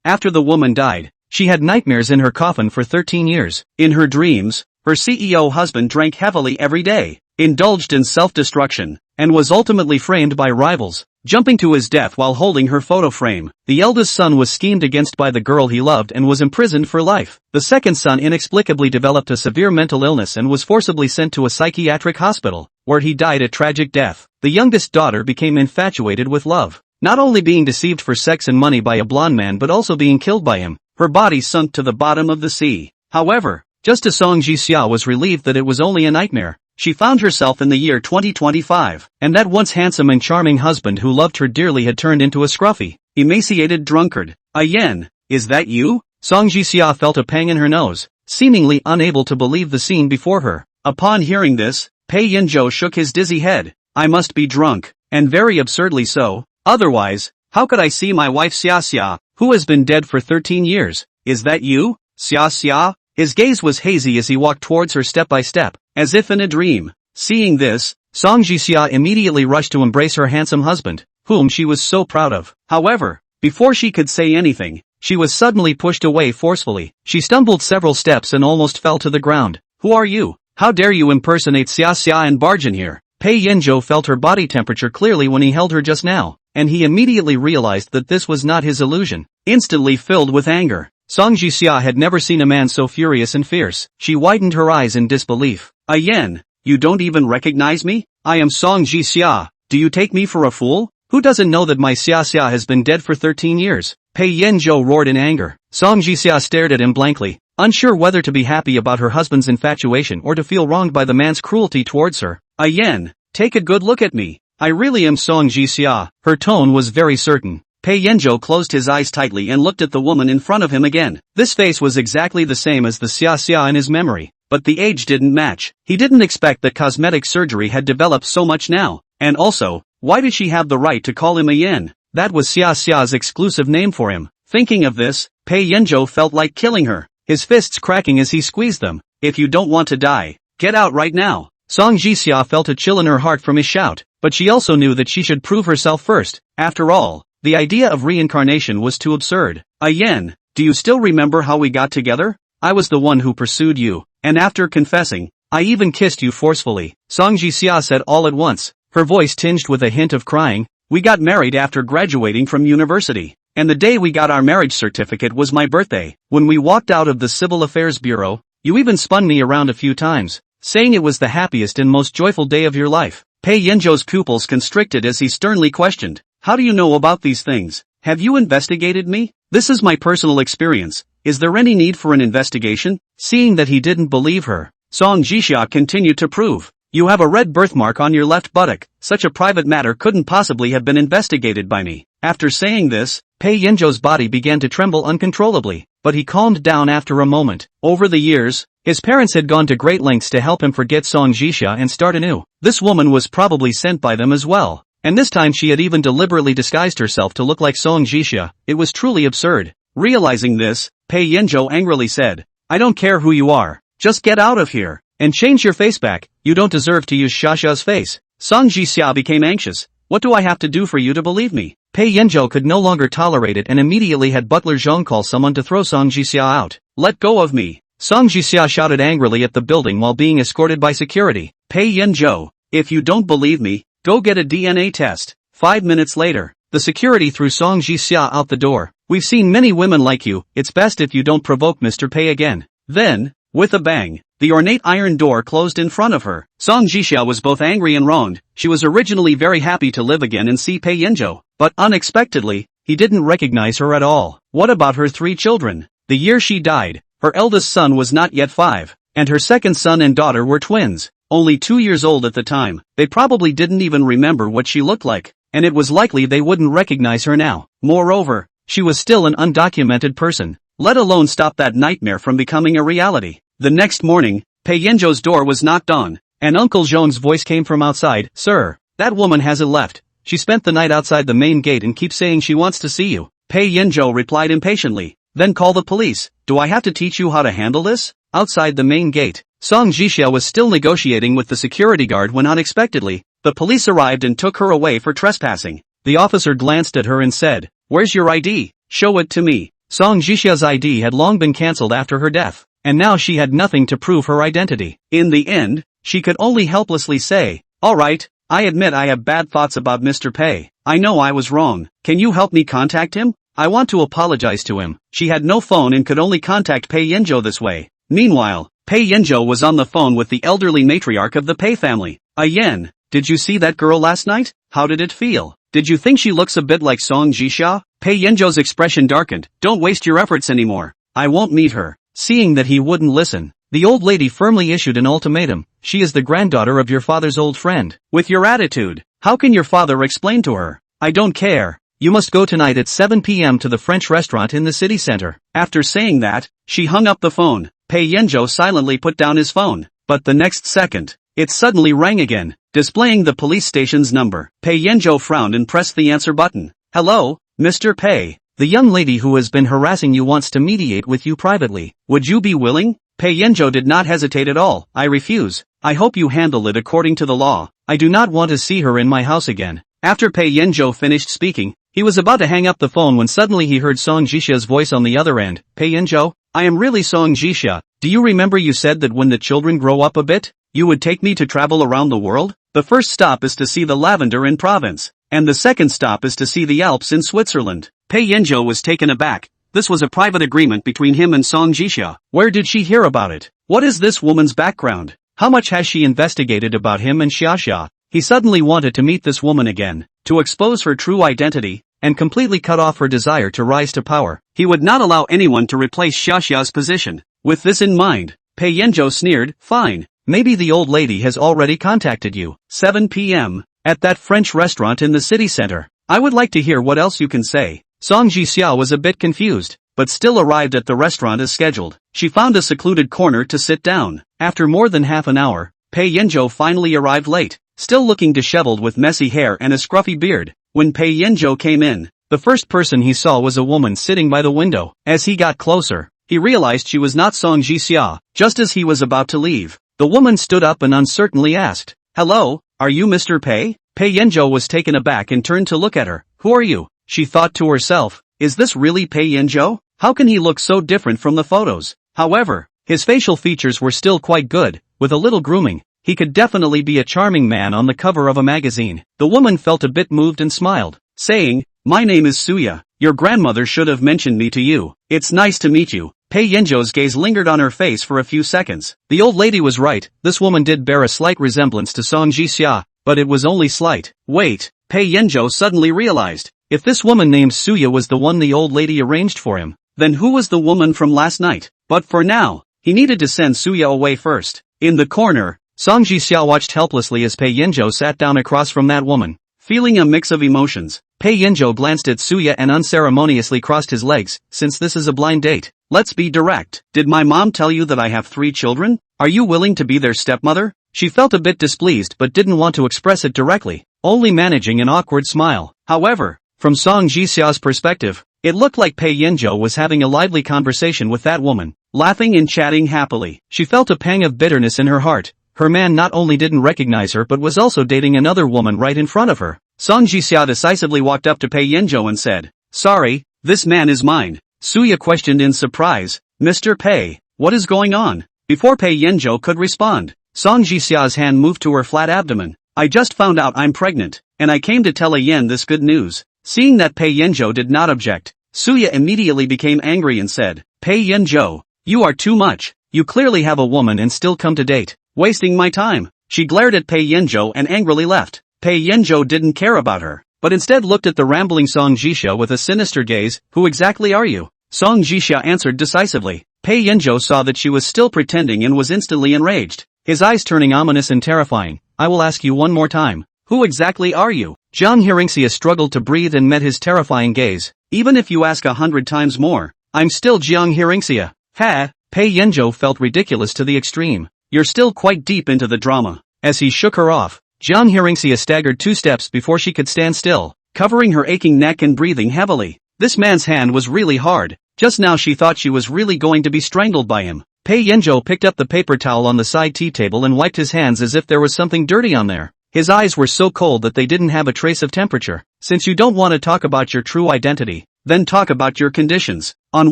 After the woman died, she had nightmares in her coffin for 13 years. In her dreams, her CEO husband drank heavily every day, indulged in self-destruction, and was ultimately framed by rivals, jumping to his death while holding her photo frame. The eldest son was schemed against by the girl he loved and was imprisoned for life. The second son inexplicably developed a severe mental illness and was forcibly sent to a psychiatric hospital, where he died a tragic death. The youngest daughter became infatuated with love, not only being deceived for sex and money by a blonde man but also being killed by him. Her body sunk to the bottom of the sea. However, just as Song Jixia was relieved that it was only a nightmare, she found herself in the year 2025, and that once handsome and charming husband who loved her dearly had turned into a scruffy, emaciated drunkard. Yen, is that you? Song Jixia felt a pang in her nose, seemingly unable to believe the scene before her. Upon hearing this, Pei Yanzhou shook his dizzy head. I must be drunk, and very absurdly so. Otherwise, how could I see my wife Xia, who has been dead for 13 years? Is that you, Xia? His gaze was hazy as he walked towards her step by step, as if in a dream. Seeing this, Song Jixia immediately rushed to embrace her handsome husband, whom she was so proud of. However, before she could say anything, she was suddenly pushed away forcefully. She stumbled several steps and almost fell to the ground. Who are you? How dare you impersonate Xia and barge in here? Pei Yanzhou felt her body temperature clearly when he held her just now, and he immediately realized that this was not his illusion. Instantly filled with anger, Song Jixia had never seen a man so furious and fierce. She widened her eyes in disbelief. Yen, you don't even recognize me? I am Song Jixia. Do you take me for a fool? Who doesn't know that my Xia has been dead for 13 years? Pei Yanzhou roared in anger. Song Jixia stared at him blankly, unsure whether to be happy about her husband's infatuation or to feel wronged by the man's cruelty towards her. Yen, take a good look at me. I really am Song Jixia. Her tone was very certain. Pei Yanzhou closed his eyes tightly and looked at the woman in front of him again. This face was exactly the same as the Xia in his memory, but the age didn't match. He didn't expect that cosmetic surgery had developed so much now. And also, why did she have the right to call him Yen? That was Xia's exclusive name for him. Thinking of this, Pei Yanzhou felt like killing her, his fists cracking as he squeezed them. If you don't want to die, get out right now. Song Jixia felt a chill in her heart from his shout, but she also knew that she should prove herself first. After all, the idea of reincarnation was too absurd. Yen, do you still remember how we got together? I was the one who pursued you, and after confessing, I even kissed you forcefully. Song Jixia said all at once, her voice tinged with a hint of crying. We got married after graduating from university, and the day we got our marriage certificate was my birthday. When we walked out of the Civil Affairs Bureau, you even spun me around a few times, saying it was the happiest and most joyful day of your life. Pei Yanzhou's pupils constricted as he sternly questioned, how do you know about these things? Have you investigated me? This is my personal experience. Is there any need for an investigation? Seeing that he didn't believe her, Song Jixia continued to prove. You have a red birthmark on your left buttock. Such a private matter couldn't possibly have been investigated by me. After saying this, Pei Yanzhou's body began to tremble uncontrollably, but he calmed down after a moment. Over the years, his parents had gone to great lengths to help him forget Song Jixia and start anew. This woman was probably sent by them as well. And this time she had even deliberately disguised herself to look like Song Jixia. It was truly absurd. Realizing this, Pei Yanzhou angrily said, I don't care who you are, just get out of here, and change your face back. You don't deserve to use Xia's face. Song Jixia became anxious. What do I have to do for you to believe me? Pei Yanzhou could no longer tolerate it and immediately had butler Zhang call someone to throw Song Jixia out. Let go of me. Song Jixia shouted angrily at the building while being escorted by security. Pei Yanzhou, if you don't believe me, go get a DNA test. 5 minutes later, the security threw Song Jixia out the door. We've seen many women like you, it's best if you don't provoke Mr. Pei again. Then, with a bang, the ornate iron door closed in front of her. Song Jixia was both angry and wronged. She was originally very happy to live again and see Pei Yanzhou, but unexpectedly, he didn't recognize her at all. What about her 3 children? The year she died, her eldest son was not yet 5, and her second son and daughter were twins, only 2 years old at the time. They probably didn't even remember what she looked like, and it was likely they wouldn't recognize her now. Moreover, she was still an undocumented person, let alone stop that nightmare from becoming a reality. The next morning, Pei Yanzhou's door was knocked on, and Uncle Zhong's voice came from outside. Sir, that woman hasn't left. She spent the night outside the main gate and keeps saying she wants to see you. Pei Yanzhou replied impatiently. Then call the police. Do I have to teach you how to handle this? Outside the main gate, Song Jixia was still negotiating with the security guard when unexpectedly, the police arrived and took her away for trespassing. The officer glanced at her and said, Where's your ID? Show it to me. Song Jixia's ID had long been cancelled after her death, and now she had nothing to prove her identity. In the end, she could only helplessly say, "Alright, I admit I have bad thoughts about Mr. Pei. I know I was wrong. Can you help me contact him? I want to apologize to him." She had no phone and could only contact Pei Yanzhou this way. Meanwhile, Pei Yanzhou was on the phone with the elderly matriarch of the Pei family. Yan, did you see that girl last night? How did it feel? Did you think she looks a bit like Song Jixia? Pei Yanzhou's expression darkened. Don't waste your efforts anymore. I won't meet her. Seeing that he wouldn't listen, the old lady firmly issued an ultimatum. She is the granddaughter of your father's old friend. With your attitude, how can your father explain to her? I don't care. You must go tonight at 7 p.m. to the French restaurant in the city center. After saying that, she hung up the phone. Pei Yanzhou silently put down his phone. But the next second, it suddenly rang again, displaying the police station's number. Pei Yanzhou frowned and pressed the answer button. Hello, Mr. Pei. The young lady who has been harassing you wants to mediate with you privately. Would you be willing? Pei Yanzhou did not hesitate at all. I refuse. I hope you handle it according to the law. I do not want to see her in my house again. After Pei Yanzhou finished speaking, he was about to hang up the phone when suddenly he heard Song Jixia's voice on the other end. Pei Yanzhou, I am really Song Jixia. Do you remember you said that when the children grow up a bit, you would take me to travel around the world? The first stop is to see the lavender in Provence, and the second stop is to see the Alps in Switzerland. Pei Yanzhou was taken aback. This was a private agreement between him and Song Jixia. Where did she hear about it? What is this woman's background? How much has she investigated about him and Xiaxia? He suddenly wanted to meet this woman again, to expose her true identity, and completely cut off her desire to rise to power. He would not allow anyone to replace Xiaxia's position. With this in mind, Pei Yanzhou sneered, fine, maybe the old lady has already contacted you. 7 p.m. at that French restaurant in the city center. I would like to hear what else you can say. Song Jixia was a bit confused, but still arrived at the restaurant as scheduled. She found a secluded corner to sit down. After more than half an hour, Pei Yanzhou finally arrived late, still looking disheveled with messy hair and a scruffy beard. When Pei Yanzhou came in, the first person he saw was a woman sitting by the window. As he got closer, he realized she was not Song Jixia. Just as he was about to leave, the woman stood up and uncertainly asked, "Hello, are you Mr. Pei?" Pei Yanzhou was taken aback and turned to look at her. "Who are you?" She thought to herself, is this really Pei Yanzhou? How can he look so different from the photos? However, his facial features were still quite good. With a little grooming, he could definitely be a charming man on the cover of a magazine. The woman felt a bit moved and smiled, saying, "My name is Suya. Your grandmother should have mentioned me to you. It's nice to meet you." Pei Yanzhou's gaze lingered on her face for a few seconds. The old lady was right, this woman did bear a slight resemblance to Song Jixia, but it was only slight. Wait, Pei Yanzhou suddenly realized. If this woman named Suya was the one the old lady arranged for him, then who was the woman from last night? But for now, he needed to send Suya away first. In the corner, Song Jixia watched helplessly as Pei Yanzhou sat down across from that woman. Feeling a mix of emotions, Pei Yanzhou glanced at Suya and unceremoniously crossed his legs. Since this is a blind date, let's be direct. Did my mom tell you that I have 3 children? Are you willing to be their stepmother? She felt a bit displeased but didn't want to express it directly, only managing an awkward smile. However, from Song Jixia's perspective, it looked like Pei Yanzhou was having a lively conversation with that woman, laughing and chatting happily. She felt a pang of bitterness in her heart. Her man not only didn't recognize her but was also dating another woman right in front of her. Song Jixia decisively walked up to Pei Yanzhou and said, "Sorry, this man is mine." Suya questioned in surprise, "Mr. Pei, what is going on?" Before Pei Yanzhou could respond, Song Jixia's hand moved to her flat abdomen. "I just found out I'm pregnant, and I came to tell Yan this good news." Seeing that Pei Yanzhou did not object, Suya immediately became angry and said, "Pei Yanzhou, you are too much. You clearly have a woman and still come to date, wasting my time." She glared at Pei Yanzhou and angrily left. Pei Yanzhou didn't care about her, but instead looked at the rambling Song Jixia with a sinister gaze. "Who exactly are you?" Song Jixia answered decisively. Pei Yanzhou saw that she was still pretending and was instantly enraged, his eyes turning ominous and terrifying. "I will ask you one more time. Who exactly are you?" Jiang Hearingxia struggled to breathe and met his terrifying gaze. "Even if you ask 100 times more, I'm still Jiang Hearingxia." Ha! Pei Yanzhou felt ridiculous to the extreme. "You're still quite deep into the drama." As he shook her off, Jiang Hearingxia staggered 2 steps before she could stand still, covering her aching neck and breathing heavily. This man's hand was really hard. Just now she thought she was really going to be strangled by him. Pei Yanzhou picked up the paper towel on the side tea table and wiped his hands as if there was something dirty on there. His eyes were so cold that they didn't have a trace of temperature. "Since you don't want to talk about your true identity, then talk about your conditions. On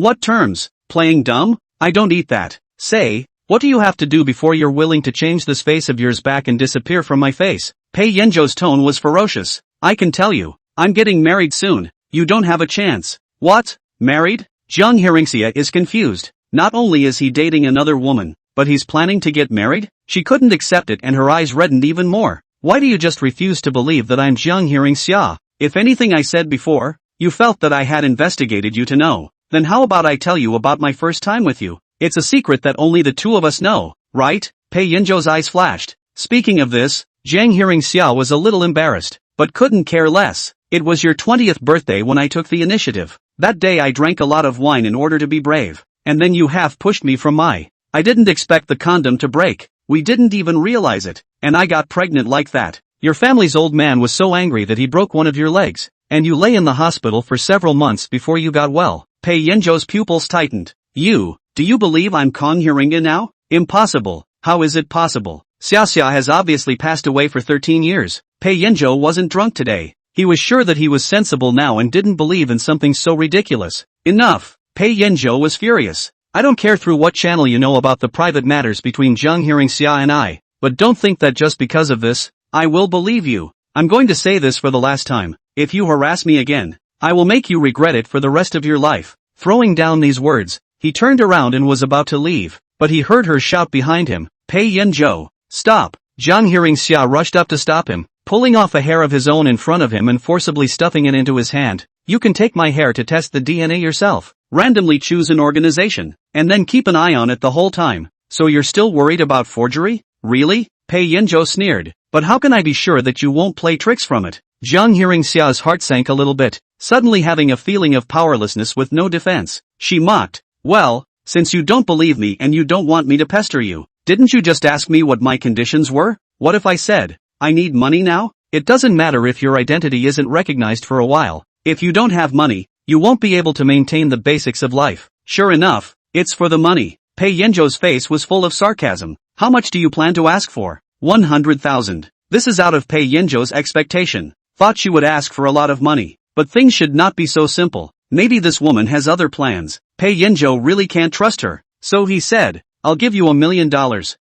what terms? Playing dumb? I don't eat that. Say, what do you have to do before you're willing to change this face of yours back and disappear from my face? Pei Yanzhou's tone was ferocious. I can tell you, I'm getting married soon. You don't have a chance. What? Married? Jiang Hearingxia is confused. Not only is he dating another woman, but he's planning to get married? She couldn't accept it and her eyes reddened even more. Why do you just refuse to believe that I'm Jiang Hearingxia? If anything I said before, you felt that I had investigated you to know, then how about I tell you about my first time with you? It's a secret that only the two of us know, right? Pei Yanzhou's eyes flashed. Speaking of this, Jiang Hearingxia was a little embarrassed, but couldn't care less. It was your 20th birthday when I took the initiative. That day I drank a lot of wine in order to be brave, and then you half pushed me from my... I didn't expect the condom to break. We didn't even realize it, and I got pregnant like that. Your family's old man was so angry that he broke one of your legs, and you lay in the hospital for several months before you got well. Pei Yanzhou's pupils tightened. Do you believe I'm Kong Hearingxia now? Impossible. How is it possible? Xia has obviously passed away for 13 years. Pei Yanzhou wasn't drunk today. He was sure that he was sensible now and didn't believe in something so ridiculous. Enough. Pei Yanzhou was furious. I don't care through what channel you know about the private matters between Jiang Hearingxia and I, but don't think that just because of this, I will believe you. I'm going to say this for the last time. If you harass me again, I will make you regret it for the rest of your life. Throwing down these words, he turned around and was about to leave, but he heard her shout behind him, Pei Yanzhou, stop! Jiang Hearingxia rushed up to stop him, pulling off a hair of his own in front of him and forcibly stuffing it into his hand. You can take my hair to test the DNA yourself. Randomly choose an organization, and then keep an eye on it the whole time. So you're still worried about forgery? Really? Pei Yanzhou sneered. But how can I be sure that you won't play tricks from it? Jiang Hearingxia's heart sank a little bit, suddenly having a feeling of powerlessness with no defense. She mocked. Well, since you don't believe me and you don't want me to pester you, didn't you just ask me what my conditions were? What if I said, I need money now? It doesn't matter if your identity isn't recognized for a while. If you don't have money, you won't be able to maintain the basics of life. Sure enough, it's for the money. Pei Yanzhou's face was full of sarcasm. How much do you plan to ask for? 100,000. This is out of Pei Yanzhou's expectation. Thought she would ask for a lot of money. But things should not be so simple. Maybe this woman has other plans. Pei Yanzhou really can't trust her. So he said, I'll give you $1 million.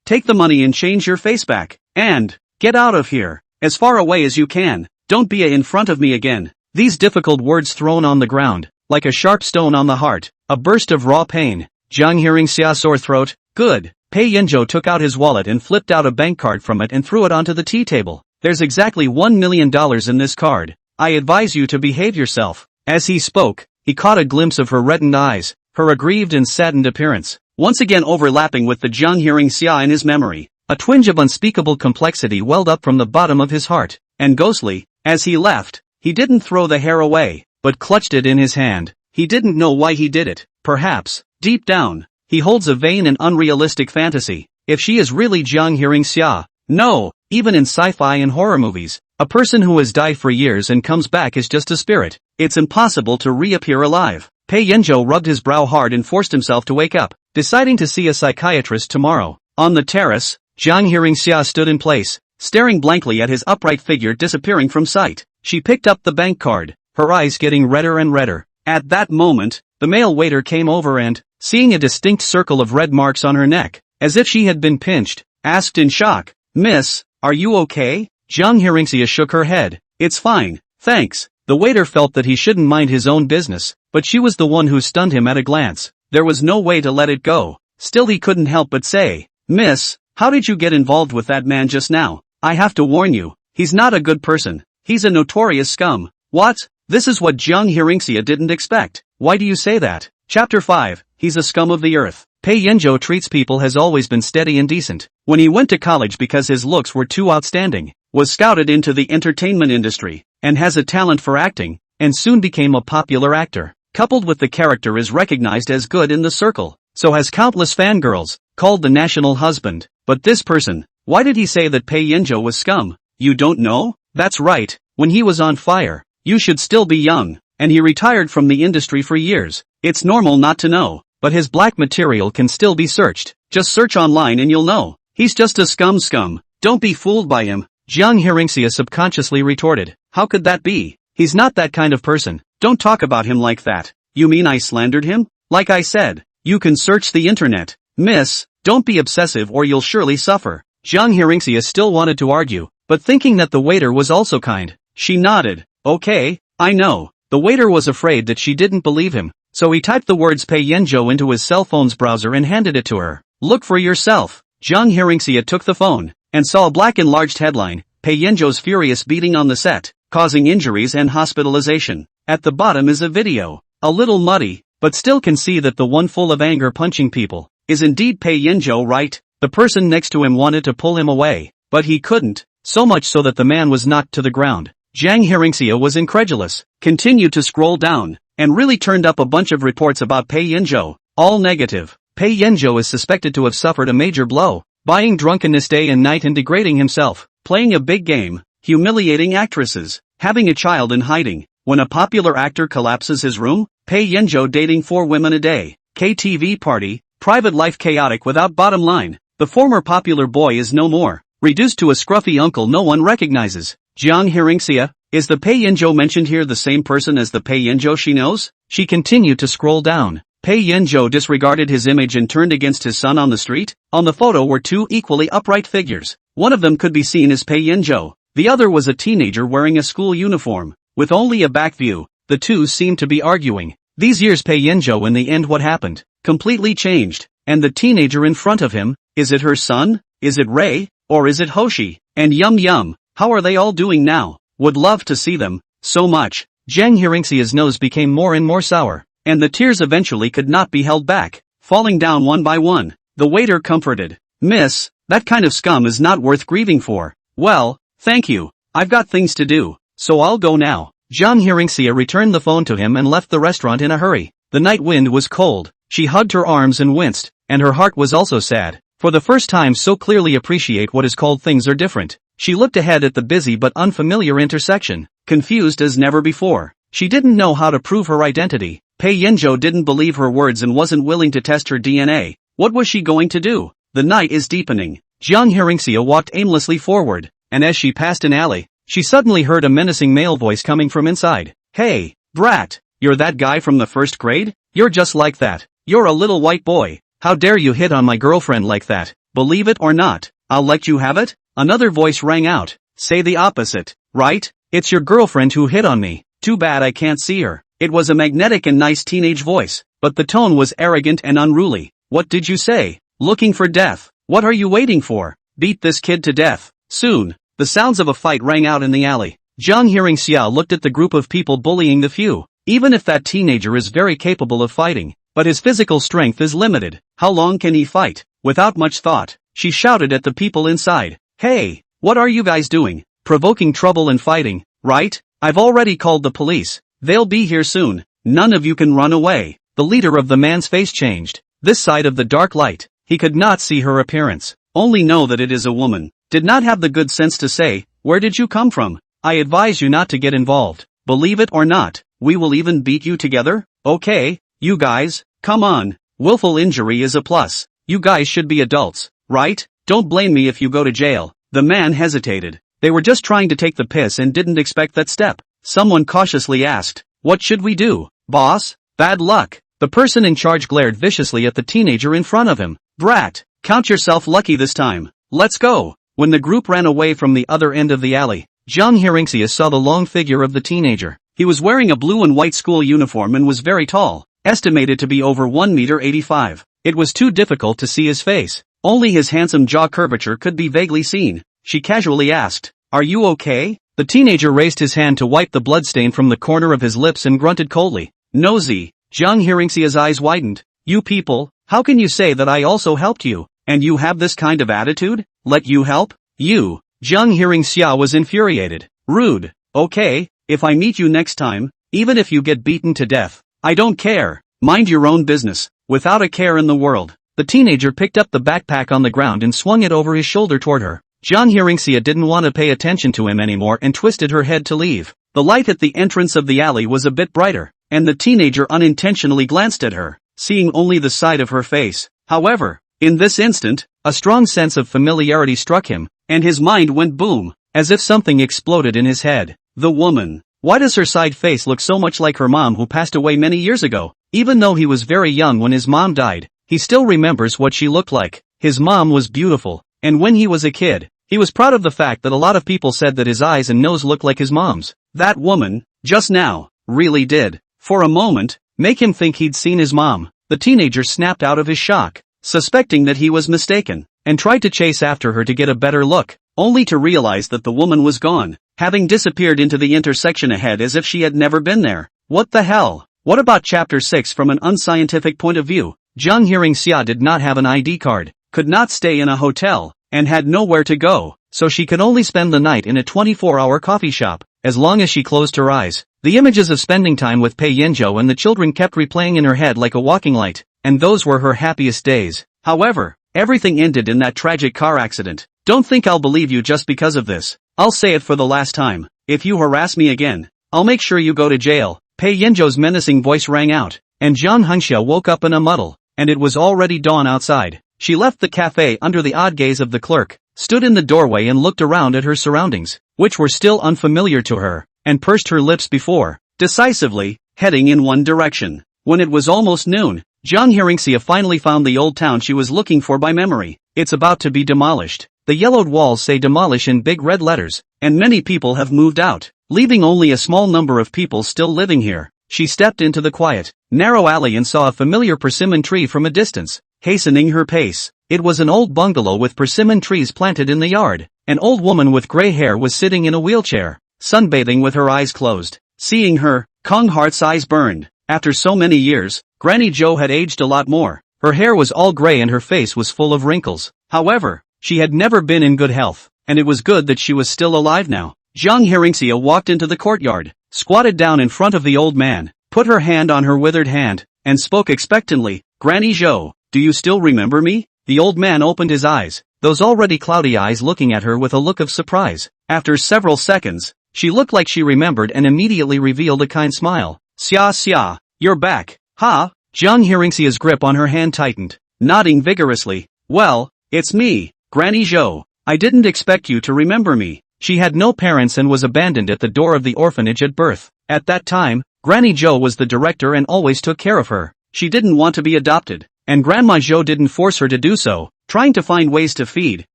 Take the money and change your face back. And get out of here. As far away as you can. Don't be in front of me again. These difficult words thrown on the ground, like a sharp stone on the heart, a burst of raw pain. Jiang Hearingxia sore throat. Good. Pei Yanzhou took out his wallet and flipped out a bank card from it and threw it onto the tea table. There's exactly $1 million in this card. I advise you to behave yourself. As he spoke, he caught a glimpse of her reddened eyes, her aggrieved and saddened appearance, once again overlapping with the Jiang Hearingxia in his memory. A twinge of unspeakable complexity welled up from the bottom of his heart, and ghostly, as he left, he didn't throw the hair away, but clutched it in his hand. He didn't know why he did it. Perhaps, deep down, he holds a vain and unrealistic fantasy. If she is really Jiang Hearingxia. No, even in sci-fi and horror movies, a person who has died for years and comes back is just a spirit. It's impossible to reappear alive. Pei Yanzhou rubbed his brow hard and forced himself to wake up, deciding to see a psychiatrist tomorrow. On the terrace, Jiang Hearingxia stood in place, staring blankly at his upright figure disappearing from sight. She picked up the bank card, her eyes getting redder and redder. At that moment, the male waiter came over and, seeing a distinct circle of red marks on her neck, as if she had been pinched, asked in shock, Miss, are you okay? Jiang Hearingxia shook her head. It's fine, thanks. The waiter felt that he shouldn't mind his own business, but she was the one who stunned him at a glance. There was no way to let it go. Still he couldn't help but say, Miss, how did you get involved with that man just now? I have to warn you, he's not a good person. He's a notorious scum. What? This is what Jiang Hearingxia didn't expect. Why do you say that? Chapter 5, He's a scum of the earth. Pei Yanzhou treats people has always been steady and decent. When he went to college because his looks were too outstanding, was scouted into the entertainment industry, and has a talent for acting, and soon became a popular actor. Coupled with the character is recognized as good in the circle, so has countless fangirls, called the national husband. But this person, why did he say that Pei Yanzhou was scum? You don't know? That's right, when he was on fire, you should still be young, and he retired from the industry for years. It's normal not to know, but his black material can still be searched. Just search online and you'll know. He's just a scum. Don't be fooled by him. Jiang Hearingxia subconsciously retorted. How could that be? He's not that kind of person. Don't talk about him like that. You mean I slandered him? Like I said, you can search the internet. Miss, don't be obsessive or you'll surely suffer. Jiang Hearingxia still wanted to argue, but thinking that the waiter was also kind, she nodded. Okay, I know. The waiter was afraid that she didn't believe him, so he typed the words Pei Yanzhou into his cell phone's browser and handed it to her. Look for yourself. Jiang Hearingxia took the phone, and saw a black enlarged headline, Pei Yanzhou's furious beating on the set, causing injuries and hospitalization. At the bottom is a video, a little muddy, but still can see that the one full of anger punching people, is indeed Pei Yanzhou, right? The person next to him wanted to pull him away, but he couldn't, so much so that the man was knocked to the ground. Jiang Hearingxia was incredulous, continued to scroll down, and really turned up a bunch of reports about Pei Yanzhou, all negative. Pei Yanzhou is suspected to have suffered a major blow, buying drunkenness day and night and degrading himself, playing a big game, humiliating actresses, having a child in hiding. When a popular actor collapses his room, Pei Yanzhou dating 4 women a day, KTV party, private life chaotic without bottom line. The former popular boy is no more, reduced to a scruffy uncle no one recognizes. Jiang Hearingxia, is the Pei Yanzhou mentioned here the same person as the Pei Yanzhou she knows? She continued to scroll down. Pei Yanzhou disregarded his image and turned against his son on the street. On the photo were 2 equally upright figures. One of them could be seen as Pei Yanzhou. The other was a teenager wearing a school uniform. With only a back view, the two seemed to be arguing. These years Pei Yanzhou in the end what happened? Completely changed. And the teenager in front of him, is it her son? Is it Ray? Or is it Hoshi? And Yum, how are they all doing now? Would love to see them, so much. Jiang Hearingxia's nose became more and more sour, and the tears eventually could not be held back, falling down one by one. The waiter comforted. Miss, that kind of scum is not worth grieving for. Well, thank you. I've got things to do, so I'll go now. Jiang Hearingxia returned the phone to him and left the restaurant in a hurry. The night wind was cold. She hugged her arms and winced, and her heart was also sad. For the first time so clearly appreciate what is called things are different. She looked ahead at the busy but unfamiliar intersection, confused as never before. She didn't know how to prove her identity. Pei Yanzhou didn't believe her words and wasn't willing to test her DNA. What was she going to do? The night is deepening. Jiang Hearingxia walked aimlessly forward, and as she passed an alley, she suddenly heard a menacing male voice coming from inside. Hey, brat, you're that guy from the first grade? You're just like that. You're a little white boy. How dare you hit on my girlfriend like that? Believe it or not, I'll let you have it? Another voice rang out. Say the opposite, right? It's your girlfriend who hit on me. Too bad I can't see her. It was a magnetic and nice teenage voice, but the tone was arrogant and unruly. What did you say? Looking for death. What are you waiting for? Beat this kid to death. Soon. The sounds of a fight rang out in the alley. Jiang Hearingxia looked at the group of people bullying the few. Even if that teenager is very capable of fighting, but his physical strength is limited. How long can he fight? Without much thought, she shouted at the people inside. Hey, what are you guys doing? Provoking trouble and fighting, right? I've already called the police. They'll be here soon. None of you can run away. The leader of the man's face changed. This side of the dark light, he could not see her appearance. Only know that it is a woman. Did not have the good sense to say, where did you come from? I advise you not to get involved. Believe it or not, we will even beat you together? Okay, you guys, come on. Willful injury is a plus. You guys should be adults, right? Don't blame me if you go to jail. The man hesitated. They were just trying to take the piss and didn't expect that step. Someone cautiously asked, what should we do, boss? Bad luck. The person in charge glared viciously at the teenager in front of him. Brat, count yourself lucky this time. Let's go. When the group ran away from the other end of the alley, Jiang Hearingxia saw the long figure of the teenager. He was wearing a blue and white school uniform and was very tall, estimated to be over 1.85 meters. It was too difficult to see his face. Only his handsome jaw curvature could be vaguely seen. She casually asked, are you okay? The teenager raised his hand to wipe the bloodstain from the corner of his lips and grunted coldly. Nosy. Jiang Hearingxia's eyes widened. You people, how can you say that I also helped you? And you have this kind of attitude? Let you help? You. Jiang Hearingxia was infuriated. Rude. Okay, if I meet you next time, even if you get beaten to death, I don't care. Mind your own business, without a care in the world. The teenager picked up the backpack on the ground and swung it over his shoulder toward her. Jiang Hearingxia didn't want to pay attention to him anymore and twisted her head to leave. The light at the entrance of the alley was a bit brighter, and the teenager unintentionally glanced at her, seeing only the side of her face. However, in this instant, a strong sense of familiarity struck him, and his mind went boom, as if something exploded in his head. The woman. Why does her side face look so much like her mom who passed away many years ago? Even though he was very young when his mom died, he still remembers what she looked like. His mom was beautiful, and when he was a kid, he was proud of the fact that a lot of people said that his eyes and nose looked like his mom's. That woman, just now, really did, for a moment, make him think he'd seen his mom. The teenager snapped out of his shock, suspecting that he was mistaken, and tried to chase after her to get a better look, only to realize that the woman was gone, having disappeared into the intersection ahead as if she had never been there. What the hell? What about Chapter 6 from an unscientific point of view? Jiang Hearingxia did not have an ID card, could not stay in a hotel, and had nowhere to go, so she could only spend the night in a 24-hour coffee shop. As long as she closed her eyes, the images of spending time with Pei Yanzhou and the children kept replaying in her head like a walking light, and those were her happiest days. However, everything ended in that tragic car accident. Don't think I'll believe you just because of this. I'll say it for the last time. If you harass me again, I'll make sure you go to jail. Pei Yanzhou's menacing voice rang out, and Jiang Hearingxia woke up in a muddle, and it was already dawn outside. She left the cafe under the odd gaze of the clerk, stood in the doorway and looked around at her surroundings, which were still unfamiliar to her, and pursed her lips before, decisively, heading in one direction. When it was almost noon, Jiang Hearingxia finally found the old town she was looking for by memory. It's about to be demolished. The yellowed walls say demolish in big red letters, and many people have moved out, leaving only a small number of people still living here. She stepped into the quiet, narrow alley and saw a familiar persimmon tree from a distance, hastening her pace. It was an old bungalow with persimmon trees planted in the yard. An old woman with gray hair was sitting in a wheelchair, sunbathing with her eyes closed. Seeing her, Kong Hart's eyes burned. After so many years, Granny Zhou had aged a lot more. Her hair was all gray and her face was full of wrinkles. However, she had never been in good health, and it was good that she was still alive now. Jiang Hearingxia walked into the courtyard, squatted down in front of the old man, put her hand on her withered hand, and spoke expectantly. Granny Zhou, do you still remember me? The old man opened his eyes, those already cloudy eyes looking at her with a look of surprise. After several seconds, she looked like she remembered and immediately revealed a kind smile. Xia, you're back. Ha! Jiang Hearingxia's grip on her hand tightened, nodding vigorously. Well, it's me, Granny Zhou. I didn't expect you to remember me. She had no parents and was abandoned at the door of the orphanage at birth. At that time, Granny Zhou was the director and always took care of her. She didn't want to be adopted, and Grandma Zhou didn't force her to do so, trying to find ways to feed,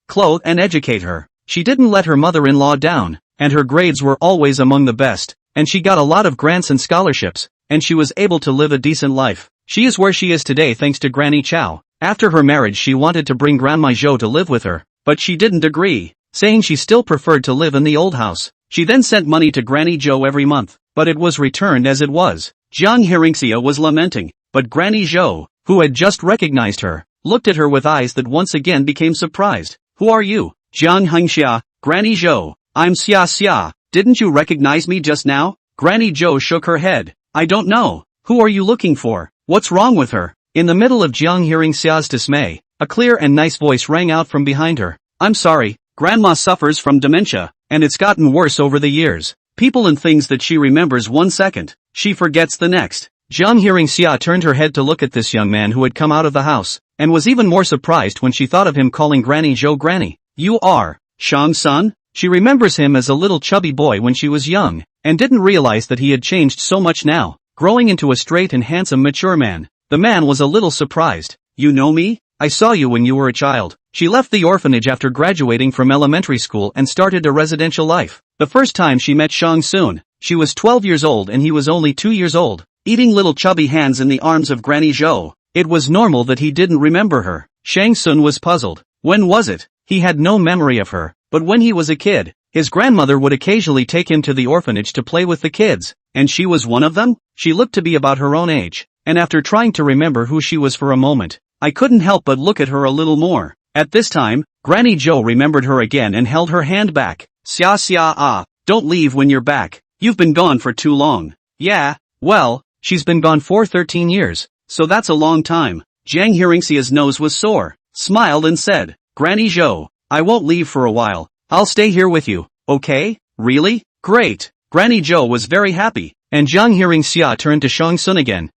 clothe and educate her. She didn't let her mother-in-law down, and her grades were always among the best, and she got a lot of grants and scholarships, and she was able to live a decent life. She is where she is today thanks to Granny Chow. After her marriage she wanted to bring Grandma Zhou to live with her, but she didn't agree, saying she still preferred to live in the old house. She then sent money to Granny Zhou every month, but it was returned as it was. Jiang Hearingxia was lamenting, but Granny Zhou, who had just recognized her, looked at her with eyes that once again became surprised. Who are you? Jiang Hearingxia, Granny Zhou, I'm Xia. Didn't you recognize me just now? Granny Zhou shook her head. I don't know. Who are you looking for? What's wrong with her? In the middle of Jiang Hearingxia's dismay, a clear and nice voice rang out from behind her. I'm sorry, Grandma suffers from dementia, and it's gotten worse over the years. People and things that she remembers 1 second, she forgets the next. Jiang Hearingxia turned her head to look at this young man who had come out of the house, and was even more surprised when she thought of him calling Granny Zhou Granny. You are Shang's son? She remembers him as a little chubby boy when she was young, and didn't realize that he had changed so much now, growing into a straight and handsome mature man. The man was a little surprised. You know me? I saw you when you were a child. She left the orphanage after graduating from elementary school and started a residential life. The first time she met Shang Sun, she was 12 years old and he was only 2 years old, eating little chubby hands in the arms of Granny Zhou. It was normal that he didn't remember her. Shang Sun was puzzled. When was it? He had no memory of her, but when he was a kid, his grandmother would occasionally take him to the orphanage to play with the kids, and she was one of them? She looked to be about her own age, and after trying to remember who she was for a moment, I couldn't help but look at her a little more. At this time, Granny Zhou remembered her again and held her hand back. Xia, don't leave when you're back. You've been gone for too long. Yeah, well, she's been gone for 13 years, so that's a long time. Jiang Hearingxia's nose was sore, smiled and said, Granny Zhou, I won't leave for a while. I'll stay here with you, okay? Really? Great. Granny Zhou was very happy, and Jiang Hearingxia turned to Shang Sun again.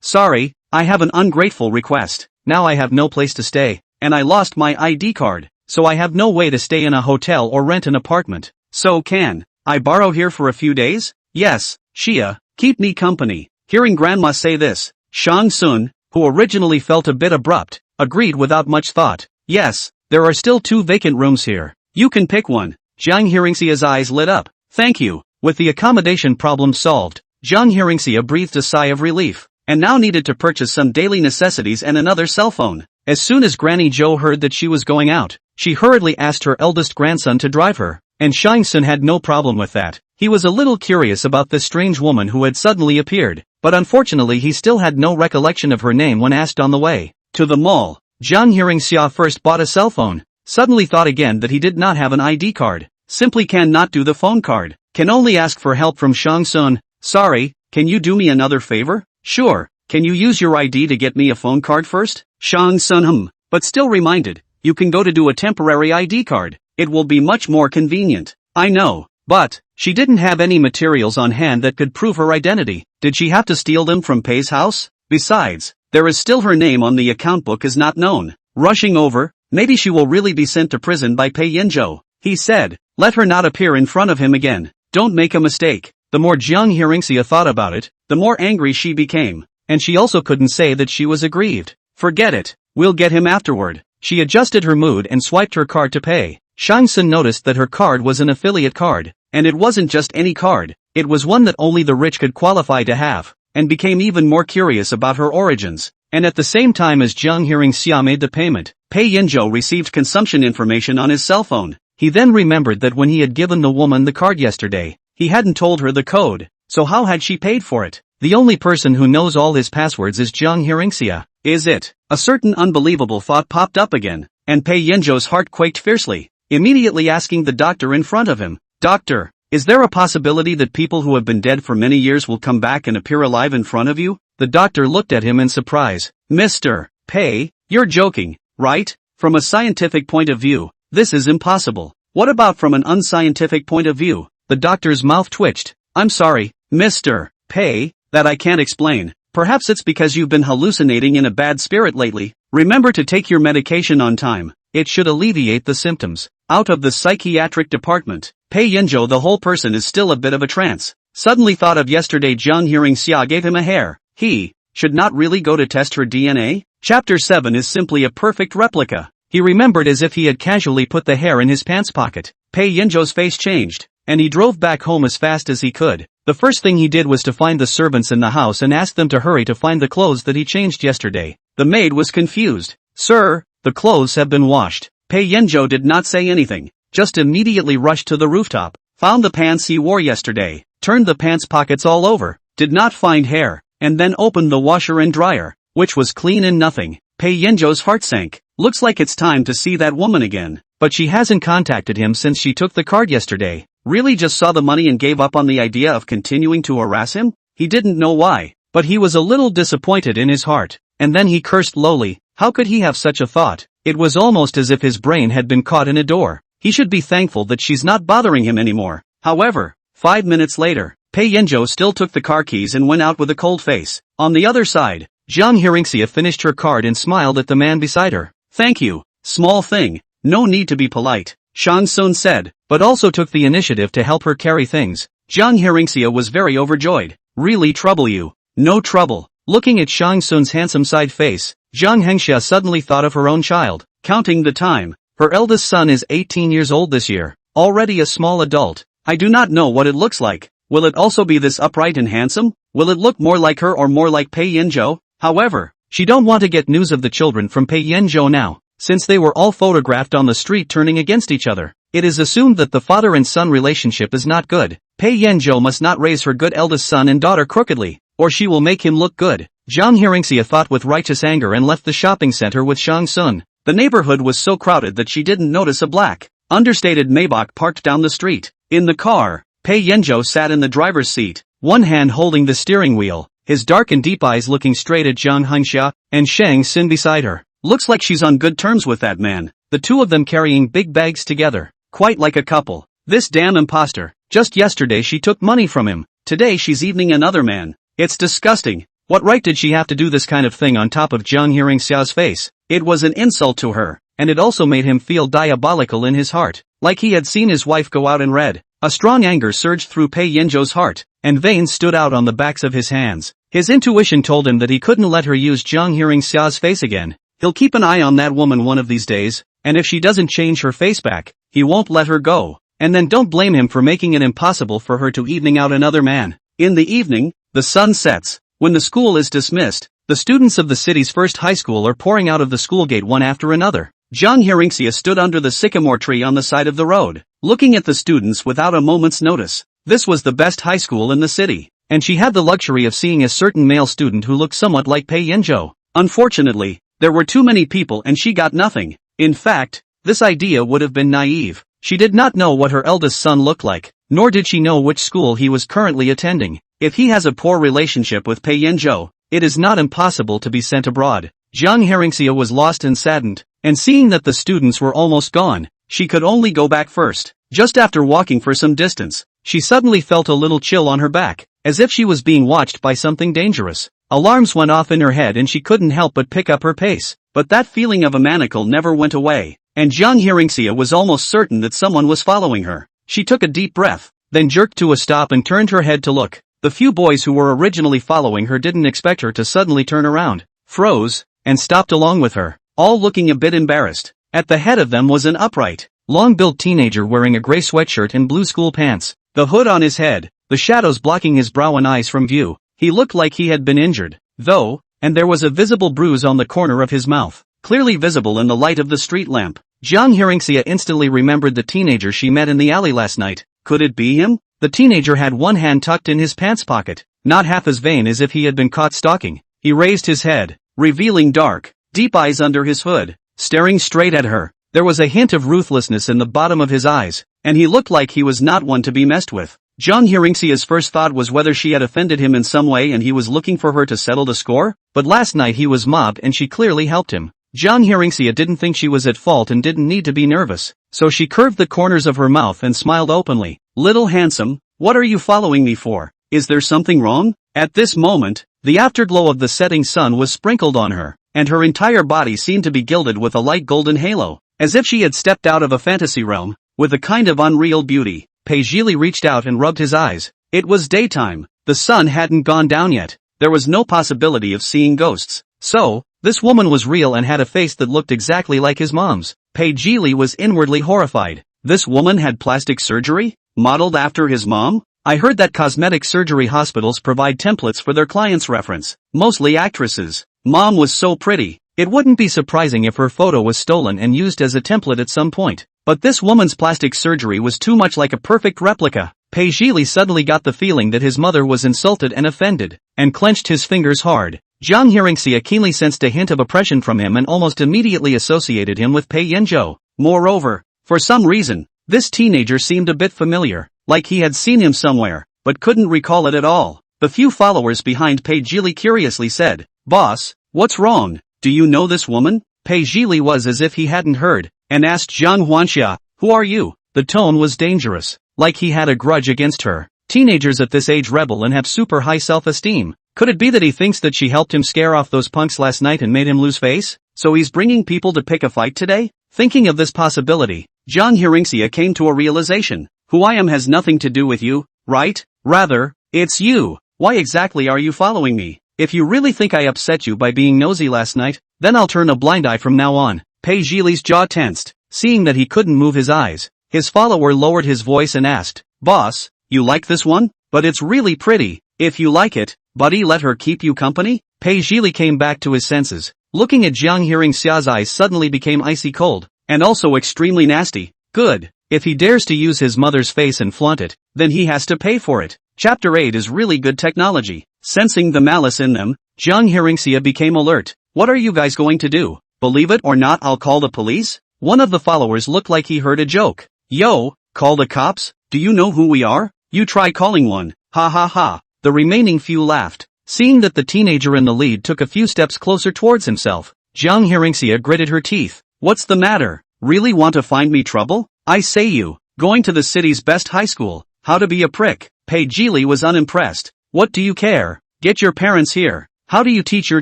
Sorry, I have an ungrateful request. Now I have no place to stay, and I lost my ID card, so I have no way to stay in a hotel or rent an apartment. So can I borrow here for a few days? Yes, Xia, keep me company. Hearing grandma say this, Shang Sun, who originally felt a bit abrupt, agreed without much thought. Yes, there are still 2 vacant rooms here. You can pick one. Jiang Hearingxia's eyes lit up. Thank you. With the accommodation problem solved, Jiang Hearingxia breathed a sigh of relief, and now needed to purchase some daily necessities and another cell phone. As soon as Granny Zhou heard that she was going out, she hurriedly asked her eldest grandson to drive her, and Shang Sun had no problem with that. He was a little curious about this strange woman who had suddenly appeared, but unfortunately he still had no recollection of her name when asked on the way to the mall. Jiang Hearingxia first bought a cell phone, suddenly thought again that he did not have an ID card, simply cannot do the phone card, can only ask for help from Shang Sun. Sorry, can you do me another favor? Sure, can you use your ID to get me a phone card first? Shang Sun but still reminded, you can go to do a temporary ID card, it will be much more convenient. I know, but, she didn't have any materials on hand that could prove her identity. Did she have to steal them from Pei's house? Besides, there is still her name on the account book is not known. Rushing over, maybe she will really be sent to prison by Pei Yanzhou. He said, let her not appear in front of him again. Don't make a mistake. The more Jiang Hearingxia thought about it, the more angry she became. And she also couldn't say that she was aggrieved. Forget it. We'll get him afterward. She adjusted her mood and swiped her card to pay. Shang Sun noticed that her card was an affiliate card. And it wasn't just any card, it was one that only the rich could qualify to have, and became even more curious about her origins. And at the same time as Jiang Hearingxia made the payment, Pei Yanzhou received consumption information on his cell phone. He then remembered that when he had given the woman the card yesterday, he hadn't told her the code, so how had she paid for it? The only person who knows all his passwords is Jiang Hearingxia. Is it? A certain unbelievable thought popped up again, and Pei Yanzhou's heart quaked fiercely, immediately asking the doctor in front of him, Doctor, is there a possibility that people who have been dead for many years will come back and appear alive in front of you? The doctor looked at him in surprise. Mr. Pei, you're joking, right? From a scientific point of view, this is impossible. What about from an unscientific point of view? The doctor's mouth twitched. I'm sorry, Mr. Pei, that I can't explain. Perhaps it's because you've been hallucinating in a bad spirit lately. Remember to take your medication on time. It should alleviate the symptoms. Out of the psychiatric department, Pei Yanzhou, the whole person is still a bit of a trance. Suddenly thought of yesterday Jiang Hearingxia gave him a hair. He should not really go to test her DNA? Chapter 7 is simply a perfect replica. He remembered as if he had casually put the hair in his pants pocket. Pei Yanzhou's face changed, and he drove back home as fast as he could. The first thing he did was to find the servants in the house and ask them to hurry to find the clothes that he changed yesterday. The maid was confused. Sir, the clothes have been washed. Pei Yanzhou did not say anything, just immediately rushed to the rooftop, found the pants he wore yesterday, turned the pants pockets all over, did not find hair, and then opened the washer and dryer, which was clean and nothing. Pei Yanzhou's heart sank. Looks like it's time to see that woman again. But she hasn't contacted him since she took the card yesterday. Really just saw the money and gave up on the idea of continuing to harass him? He didn't know why, but he was a little disappointed in his heart. And then he cursed lowly. How could he have such a thought? It was almost as if his brain had been caught in a door. He should be thankful that she's not bothering him anymore. However, 5 minutes later, Pei Yanzhou still took the car keys and went out with a cold face. On the other side, Jiang Hearingxia finished her card and smiled at the man beside her. Thank you, small thing, no need to be polite, Shang Sun said, but also took the initiative to help her carry things. Jiang Hearingxia was very overjoyed. Really trouble you? No trouble. Looking at Shang Sun's handsome side face, Jiang Hearingxia suddenly thought of her own child. Counting the time, her eldest son is 18 years old this year, already a small adult. I do not know what it looks like. Will it also be this upright and handsome? Will it look more like her or more like Pei Yanzhou? However, she don't want to get news of the children from Pei Yanzhou now, since they were all photographed on the street turning against each other. It is assumed that the father and son relationship is not good. Pei Yanzhou must not raise her good eldest son and daughter crookedly, or she will make him look good. Jiang Hearingxia thought with righteous anger and left the shopping center with Shang Sun. The neighborhood was so crowded that she didn't notice a black, understated Maybach parked down the street. In the car, Pei Yanzhou sat in the driver's seat, one hand holding the steering wheel, his dark and deep eyes looking straight at Jiang Hearingxia, and Shang Sun beside her. Looks like she's on good terms with that man, the two of them carrying big bags together, quite like a couple. This damn imposter, just yesterday she took money from him, today she's evening another man. It's disgusting. What right did she have to do this kind of thing on top of Jiang Hearingxia's face? It was an insult to her, and it also made him feel diabolical in his heart, like he had seen his wife go out and read A strong anger surged through Pei Yanzhou's heart, and veins stood out on the backs of his hands. His intuition told him that he couldn't let her use Jiang Hearingxia's face again. He'll keep an eye on that woman one of these days, and if she doesn't change her face back, he won't let her go. And then don't blame him for making it impossible for her to evening out another man. In the evening, the sun sets. When the school is dismissed, the students of the city's first high school are pouring out of the school gate one after another. Jiang Hearingxia stood under the sycamore tree on the side of the road, looking at the students without a moment's notice. This was the best high school in the city, and she had the luxury of seeing a certain male student who looked somewhat like Pei Yanzhou. Unfortunately, there were too many people and she got nothing. In fact, this idea would have been naive. She did not know what her eldest son looked like, nor did she know which school he was currently attending. If he has a poor relationship with Pei Yanzhou, it is not impossible to be sent abroad. Jiang Hearingxia was lost and saddened, and seeing that the students were almost gone, she could only go back first. Just after walking for some distance, she suddenly felt a little chill on her back, as if she was being watched by something dangerous. Alarms went off in her head and she couldn't help but pick up her pace. But that feeling of a manacle never went away, and Jiang Hearingxia was almost certain that someone was following her. She took a deep breath, then jerked to a stop and turned her head to look. The few boys who were originally following her didn't expect her to suddenly turn around, froze, and stopped along with her, all looking a bit embarrassed. At the head of them was an upright, long-built teenager wearing a gray sweatshirt and blue school pants, the hood on his head, the shadows blocking his brow and eyes from view. He looked like he had been injured, though, and there was a visible bruise on the corner of his mouth, clearly visible in the light of the street lamp. Jiang Hearingxia instantly remembered the teenager she met in the alley last night. Could it be him? The teenager had one hand tucked in his pants pocket, not half as vain as if he had been caught stalking. He raised his head, revealing dark, deep eyes under his hood, staring straight at her. There was a hint of ruthlessness in the bottom of his eyes, and he looked like he was not one to be messed with. Jiang Hearingxia's first thought was whether she had offended him in some way and he was looking for her to settle the score, but last night he was mobbed and she clearly helped him. Jiang Hearingxia didn't think she was at fault and didn't need to be nervous, so she curved the corners of her mouth and smiled openly. Little handsome, what are you following me for? Is there something wrong? At this moment, the afterglow of the setting sun was sprinkled on her, and her entire body seemed to be gilded with a light golden halo, as if she had stepped out of a fantasy realm, with a kind of unreal beauty. Pei Yanzhou reached out and rubbed his eyes. It was daytime. The sun hadn't gone down yet. There was no possibility of seeing ghosts. So, this woman was real and had a face that looked exactly like his mom's. Pei Yanzhou was inwardly horrified. This woman had plastic surgery? Modeled after his mom? I heard that cosmetic surgery hospitals provide templates for their clients' reference. Mostly actresses. Mom was so pretty. It wouldn't be surprising if her photo was stolen and used as a template at some point. But this woman's plastic surgery was too much like a perfect replica. Pei Yanzhou suddenly got the feeling that his mother was insulted and offended, and clenched his fingers hard. Jiang Hearingxia keenly sensed a hint of oppression from him and almost immediately associated him with Pei Yanzhou. Moreover, for some reason, this teenager seemed a bit familiar, like he had seen him somewhere, but couldn't recall it at all. The few followers behind Pei Yanzhou curiously said, "Boss, what's wrong? Do you know this woman?" Pei Yanzhou was as if he hadn't heard, and asked Zhang Huanxia, "Who are you?" The tone was dangerous, like he had a grudge against her. Teenagers at this age rebel and have super high self-esteem. Could it be that he thinks that she helped him scare off those punks last night and made him lose face? So he's bringing people to pick a fight today? Thinking of this possibility, Jiang Hearingxia came to a realization. Who I am has nothing to do with you, right? Rather, it's you. Why exactly are you following me? If you really think I upset you by being nosy last night, then I'll turn a blind eye from now on. Pei Yanzhou's jaw tensed, seeing that he couldn't move his eyes. His follower lowered his voice and asked, "Boss, you like this one? But it's really pretty. If you like it, buddy, let her keep you company?" Pei Yanzhou came back to his senses. Looking at Jiang Hearingxia's eyes suddenly became icy cold, and also extremely nasty. Good. If he dares to use his mother's face and flaunt it, then he has to pay for it. Chapter 8 is really good technology. Sensing the malice in them, Jiang Hearingxia became alert. What are you guys going to do? Believe it or not, I'll call the police? One of the followers looked like he heard a joke. Yo, call the cops? Do you know who we are? You try calling one. Ha ha ha. The remaining few laughed. Seeing that the teenager in the lead took a few steps closer towards himself, Jiang Hearingxia gritted her teeth. What's the matter? Really want to find me trouble? I say you, going to the city's best high school, how to be a prick. Pei Yanzhou was unimpressed. What do you care? Get your parents here. How do you teach your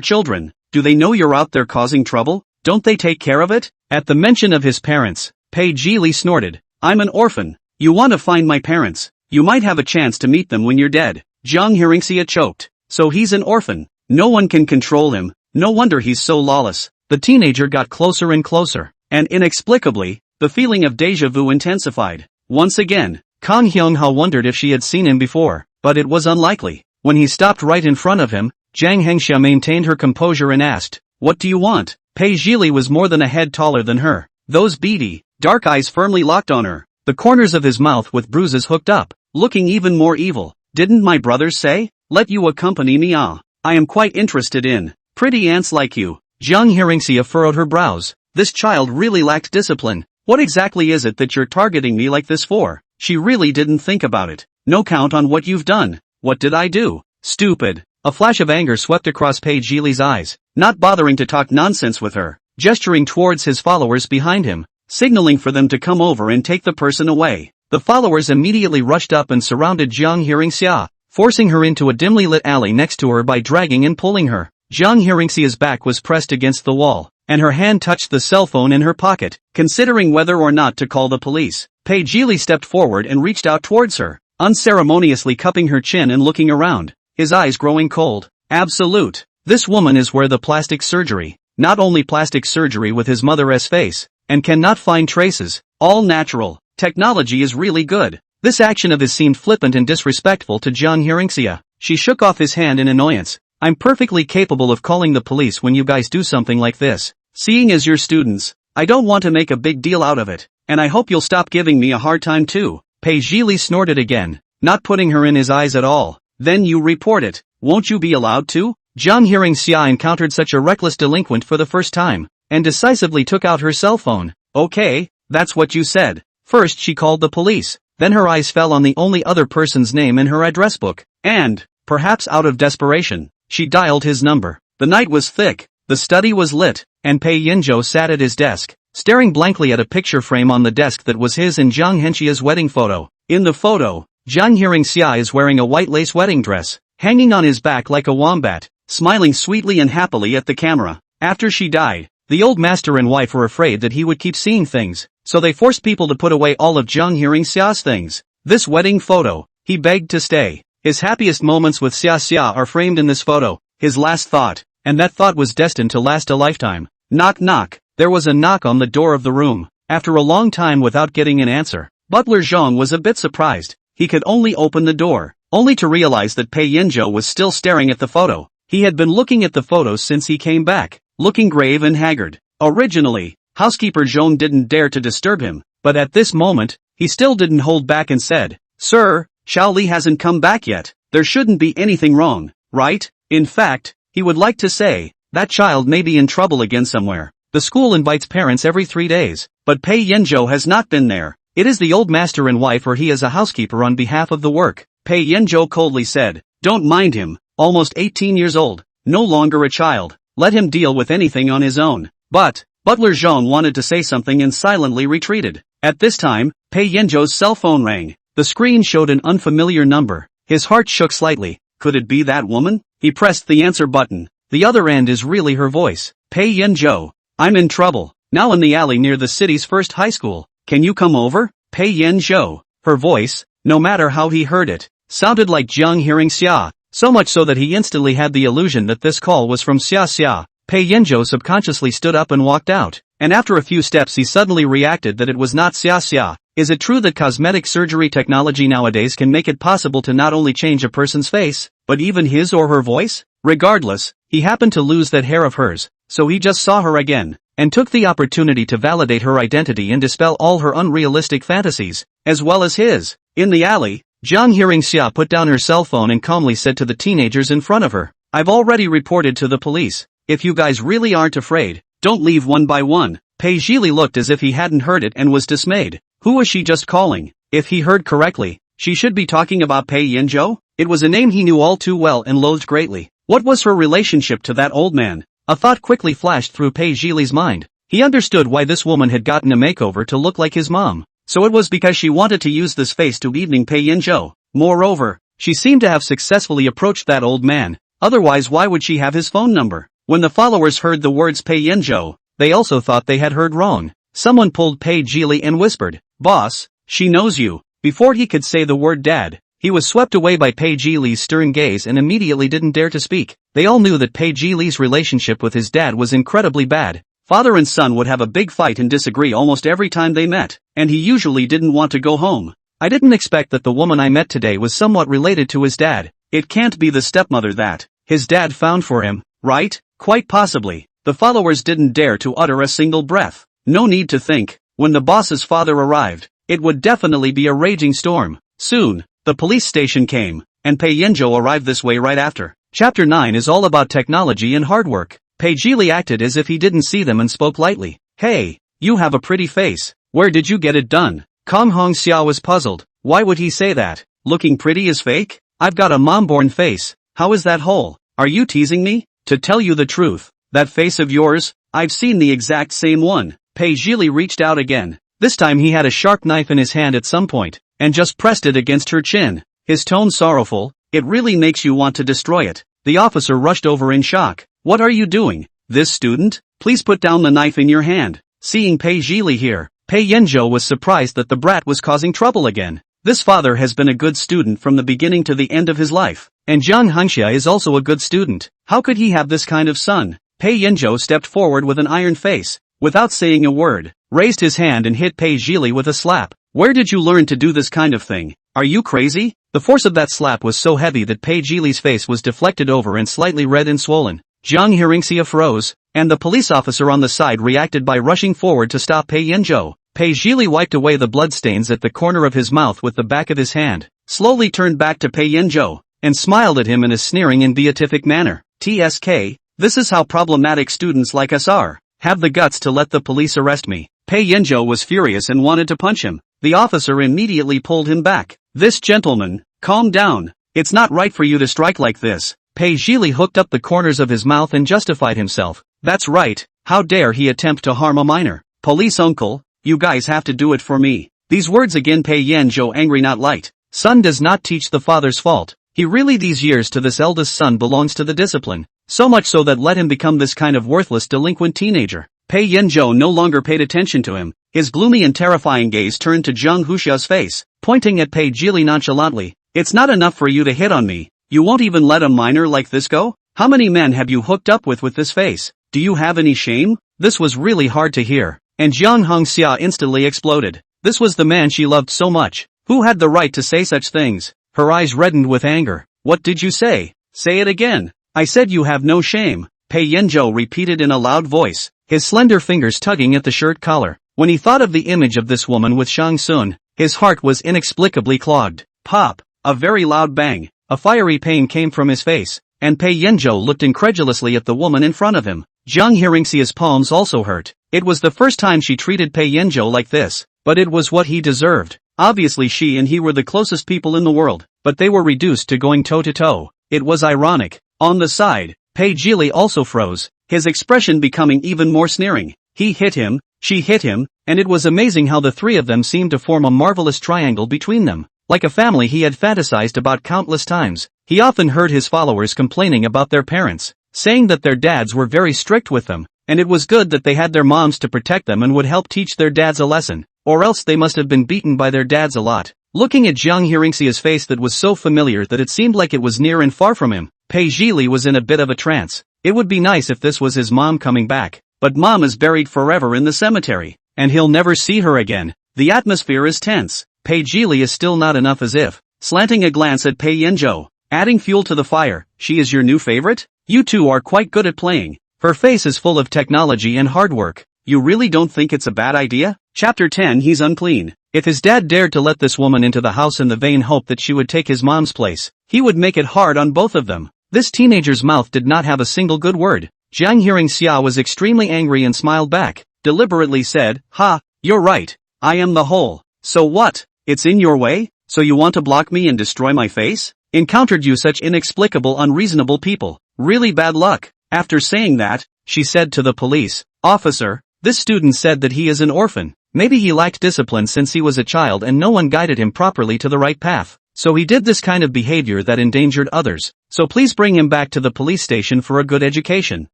children? Do they know you're out there causing trouble? Don't they take care of it? At the mention of his parents, Pei Yanzhou snorted. I'm an orphan. You want to find my parents. You might have a chance to meet them when you're dead. Jiang Hearingxia choked. So he's an orphan. No one can control him. No wonder he's so lawless. The teenager got closer and closer. And inexplicably, the feeling of déjà vu intensified. Once again, Kang Hyung-ha wondered if she had seen him before, but it was unlikely. When he stopped right in front of him, Jiang Hearingxia maintained her composure and asked, "What do you want?" Pei Zhili was more than a head taller than her. Those beady, dark eyes firmly locked on her. The corners of his mouth with bruises hooked up, looking even more evil. "Didn't my brothers say? Let you accompany me? I am quite interested in pretty ants like you." Jiang Hearingxia furrowed her brows. This child really lacked discipline. What exactly is it that you're targeting me like this for? She really didn't think about it. No count on what you've done. What did I do? Stupid. A flash of anger swept across Pei Zhili's eyes, not bothering to talk nonsense with her, gesturing towards his followers behind him, signaling for them to come over and take the person away. The followers immediately rushed up and surrounded Jiang Hearingxia, forcing her into a dimly lit alley next to her by dragging and pulling her. Jiang Hearingxia's back was pressed against the wall, and her hand touched the cell phone in her pocket, considering whether or not to call the police. Pei Zhili stepped forward and reached out towards her, unceremoniously cupping her chin and looking around, his eyes growing cold. Absolute. This woman is where the plastic surgery, not only plastic surgery with his mother's face, and cannot find traces, all natural. Technology is really good. This action of his seemed flippant and disrespectful to Jiang Hearingxia. She shook off his hand in annoyance. "I'm perfectly capable of calling the police when you guys do something like this. Seeing as you're students, I don't want to make a big deal out of it, and I hope you'll stop giving me a hard time too." Pei Zhili snorted again, not putting her in his eyes at all. "Then you report it. Won't you be allowed to?" Jiang Hearingxia encountered such a reckless delinquent for the first time, and decisively took out her cell phone. "Okay, that's what you said." First she called the police, then her eyes fell on the only other person's name in her address book, and, perhaps out of desperation, she dialed his number. The night was thick, the study was lit, and Pei Yanzhou sat at his desk, staring blankly at a picture frame on the desk that was his and Jiang Hearingxia's wedding photo. In the photo, Jiang Hearingxia is wearing a white lace wedding dress, hanging on his back like a wombat, smiling sweetly and happily at the camera. After she died, the old master and wife were afraid that he would keep seeing things, so they forced people to put away all of Jiang Hearingxia's things. This wedding photo, he begged to stay. His happiest moments with Xia are framed in this photo, his last thought, and that thought was destined to last a lifetime. Knock knock. There was a knock on the door of the room. After a long time without getting an answer, Butler Zhang was a bit surprised. He could only open the door, only to realize that Pei Yanzhou was still staring at the photo. He had been looking at the photos since he came back, looking grave and haggard. Originally, housekeeper Zhang didn't dare to disturb him, but at this moment, he still didn't hold back and said, "Sir, Xiao Li hasn't come back yet. There shouldn't be anything wrong, right?" In fact, he would like to say, that child may be in trouble again somewhere. The school invites parents every 3 days, but Pei Yanzhou has not been there. It is the old master and wife, or he is a housekeeper on behalf of the work. Pei Yanzhou coldly said, "Don't mind him, almost 18 years old, no longer a child. Let him deal with anything on his own." But, Butler Zhang wanted to say something and silently retreated. At this time, Pei Yanzhou's cell phone rang. The screen showed an unfamiliar number. His heart shook slightly. Could it be that woman? He pressed the answer button. The other end is really her voice. "Pei Yanzhou, I'm in trouble, now in the alley near the city's first high school. Can you come over?" Pei Yanzhou. Her voice, no matter how he heard it, sounded like Jiang Hearingxia, so much so that he instantly had the illusion that this call was from Xia. Pei Yanzhou subconsciously stood up and walked out, and after a few steps he suddenly reacted that it was not Xia. Is it true that cosmetic surgery technology nowadays can make it possible to not only change a person's face, but even his or her voice? Regardless, he happened to lose that hair of hers, so he just saw her again, and took the opportunity to validate her identity and dispel all her unrealistic fantasies, as well as his. In the alley, Jiang Hearingxia put down her cell phone and calmly said to the teenagers in front of her, "I've already reported to the police. If you guys really aren't afraid, don't leave one by one." Pei Zhili looked as if he hadn't heard it and was dismayed. Who was she just calling? If he heard correctly, she should be talking about Pei Yanzhou? It was a name he knew all too well and loathed greatly. What was her relationship to that old man? A thought quickly flashed through Pei Zhili's mind. He understood why this woman had gotten a makeover to look like his mom. So it was because she wanted to use this face to evening Pei Yanzhou. Moreover, she seemed to have successfully approached that old man. Otherwise, why would she have his phone number? When the followers heard the words Pei Yanzhou, they also thought they had heard wrong. Someone pulled Pei Zhili and whispered, "Boss, she knows you." Before he could say the word dad, he was swept away by Pei Jili's stern gaze and immediately didn't dare to speak. They all knew that Pei Jili's relationship with his dad was incredibly bad. Father and son would have a big fight and disagree almost every time they met, and he usually didn't want to go home. I didn't expect that the woman I met today was somewhat related to his dad. It can't be the stepmother that his dad found for him, right? Quite possibly. The followers didn't dare to utter a single breath. No need to think. When the boss's father arrived, it would definitely be a raging storm. Soon, the police station came, and Pei Yanzhou arrived this way right after. Chapter 9 is all about technology and hard work. Pei Jili acted as if he didn't see them and spoke lightly. Hey, you have a pretty face. Where did you get it done? Hearingxia was puzzled. Why would he say that? Looking pretty is fake? I've got a mom-born face. How is that whole? Are you teasing me? To tell you the truth, that face of yours, I've seen the exact same one. Pei Jili reached out again. This time he had a sharp knife in his hand at some point, and just pressed it against her chin. His tone sorrowful. It really makes you want to destroy it. The officer rushed over in shock. What are you doing? This student? Please put down the knife in your hand. Seeing Pei Jili here, Pei Yanzhou was surprised that the brat was causing trouble again. This father has been a good student from the beginning to the end of his life, and Jiang Hearingxia is also a good student. How could he have this kind of son? Pei Yanzhou stepped forward with an iron face, without saying a word, raised his hand and hit Pei Jili with a slap. Where did you learn to do this kind of thing? Are you crazy? The force of that slap was so heavy that Pei Jili's face was deflected over and slightly red and swollen. Jiang Hearingxia froze, and the police officer on the side reacted by rushing forward to stop Pei Yanzhou. Pei Jili wiped away the bloodstains at the corner of his mouth with the back of his hand, slowly turned back to Pei Yanzhou, and smiled at him in a sneering and beatific manner. TSK, this is how problematic students like us are. Have the guts to let the police arrest me. Pei Yanzhou was furious and wanted to punch him. The officer immediately pulled him back. This gentleman, calm down. It's not right for you to strike like this. Pei Jili hooked up the corners of his mouth and justified himself. That's right, how dare he attempt to harm a minor? Police uncle, you guys have to do it for me. These words again Pei Yanzhou angry not light. Son does not teach the father's fault. He really these years to this eldest son belongs to the discipline. So much so that let him become this kind of worthless delinquent teenager. Pei Yanzhou no longer paid attention to him. His gloomy and terrifying gaze turned to Jiang Hearingxia's face, pointing at Pei Jili nonchalantly. It's not enough for you to hit on me. You won't even let a minor like this go? How many men have you hooked up with this face? Do you have any shame? This was really hard to hear, and Jiang Hearingxia instantly exploded. This was the man she loved so much. Who had the right to say such things? Her eyes reddened with anger. What did you say? Say it again. I said you have no shame. Pei Yanzhou repeated in a loud voice, his slender fingers tugging at the shirt collar. When he thought of the image of this woman with Shang Sun, his heart was inexplicably clogged. Pop! A very loud bang. A fiery pain came from his face, and Pei Yanzhou looked incredulously at the woman in front of him. Jiang Hearingxia's palms also hurt. It was the first time she treated Pei Yanzhou like this, but it was what he deserved. Obviously she and he were the closest people in the world, but they were reduced to going toe-to-toe. It was ironic. On the side, Pei Jili also froze, his expression becoming even more sneering. He hit him, she hit him, and it was amazing how the three of them seemed to form a marvelous triangle between them. Like a family he had fantasized about countless times. He often heard his followers complaining about their parents, saying that their dads were very strict with them, and it was good that they had their moms to protect them and would help teach their dads a lesson, or else they must have been beaten by their dads a lot. Looking at Jiang Hearingxia's face that was so familiar that it seemed like it was near and far from him, Pei Jili was in a bit of a trance. It would be nice if this was his mom coming back, but mom is buried forever in the cemetery, and he'll never see her again. The atmosphere is tense. Pei Jili is still not enough as if, slanting a glance at Pei Yanzhou, adding fuel to the fire. She is your new favorite? You two are quite good at playing. Her face is full of technology and hard work. You really don't think it's a bad idea? Chapter 10 He's unclean. If his dad dared to let this woman into the house in the vain hope that she would take his mom's place, he would make it hard on both of them. This teenager's mouth did not have a single good word. Jiang Hearingxia was extremely angry and smiled back, deliberately said, Ha, you're right. I am the whole. So what? It's in your way? So you want to block me and destroy my face? Encountered you such inexplicable unreasonable people. Really bad luck. After saying that, she said to the police officer, this student said that he is an orphan. Maybe he lacked discipline since he was a child and no one guided him properly to the right path. So he did this kind of behavior that endangered others. So please bring him back to the police station for a good education.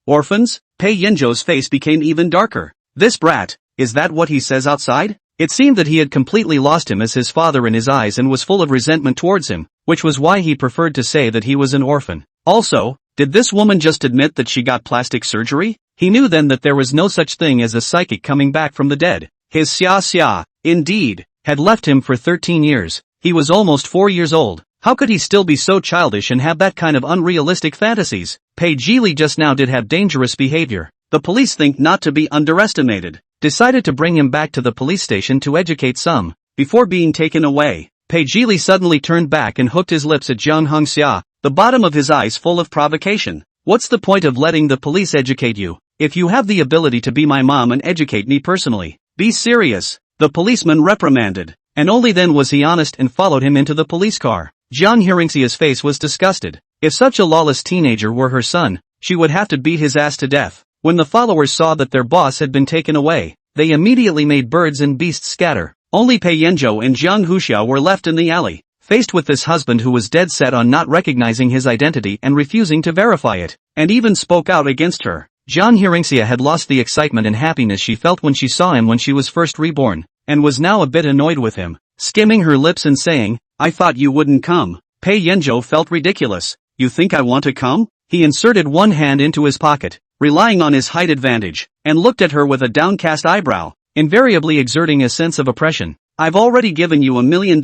Orphans? Pei Yanzhou's face became even darker. This brat, is that what he says outside? It seemed that he had completely lost him as his father in his eyes and was full of resentment towards him, which was why he preferred to say that he was an orphan. Also, did this woman just admit that she got plastic surgery? He knew then that there was no such thing as a psychic coming back from the dead. His xia, indeed, had left him for 13 years. He was almost 4 years old. How could he still be so childish and have that kind of unrealistic fantasies? Pei Jili just now did have dangerous behavior. The police think not to be underestimated. Decided to bring him back to the police station to educate some. Before being taken away, Pei Jili suddenly turned back and hooked his lips at Hearingxia, the bottom of his eyes full of provocation. What's the point of letting the police educate you? If you have the ability to be my mom and educate me personally, be serious. The policeman reprimanded, and only then was he honest and followed him into the police car. Jiang Hearingxia's face was disgusted. If such a lawless teenager were her son, she would have to beat his ass to death. When the followers saw that their boss had been taken away, they immediately made birds and beasts scatter. Only Pei Yanzhou and Jiang Huxia were left in the alley, faced with this husband who was dead set on not recognizing his identity and refusing to verify it, and even spoke out against her. Jiang Hearingxia had lost the excitement and happiness she felt when she saw him when she was first reborn, and was now a bit annoyed with him, skimming her lips and saying, "I thought you wouldn't come." Pei Yanzhou felt ridiculous. "You think I want to come?" He inserted one hand into his pocket, relying on his height advantage, and looked at her with a downcast eyebrow, invariably exerting a sense of oppression. "I've already given you $1 million.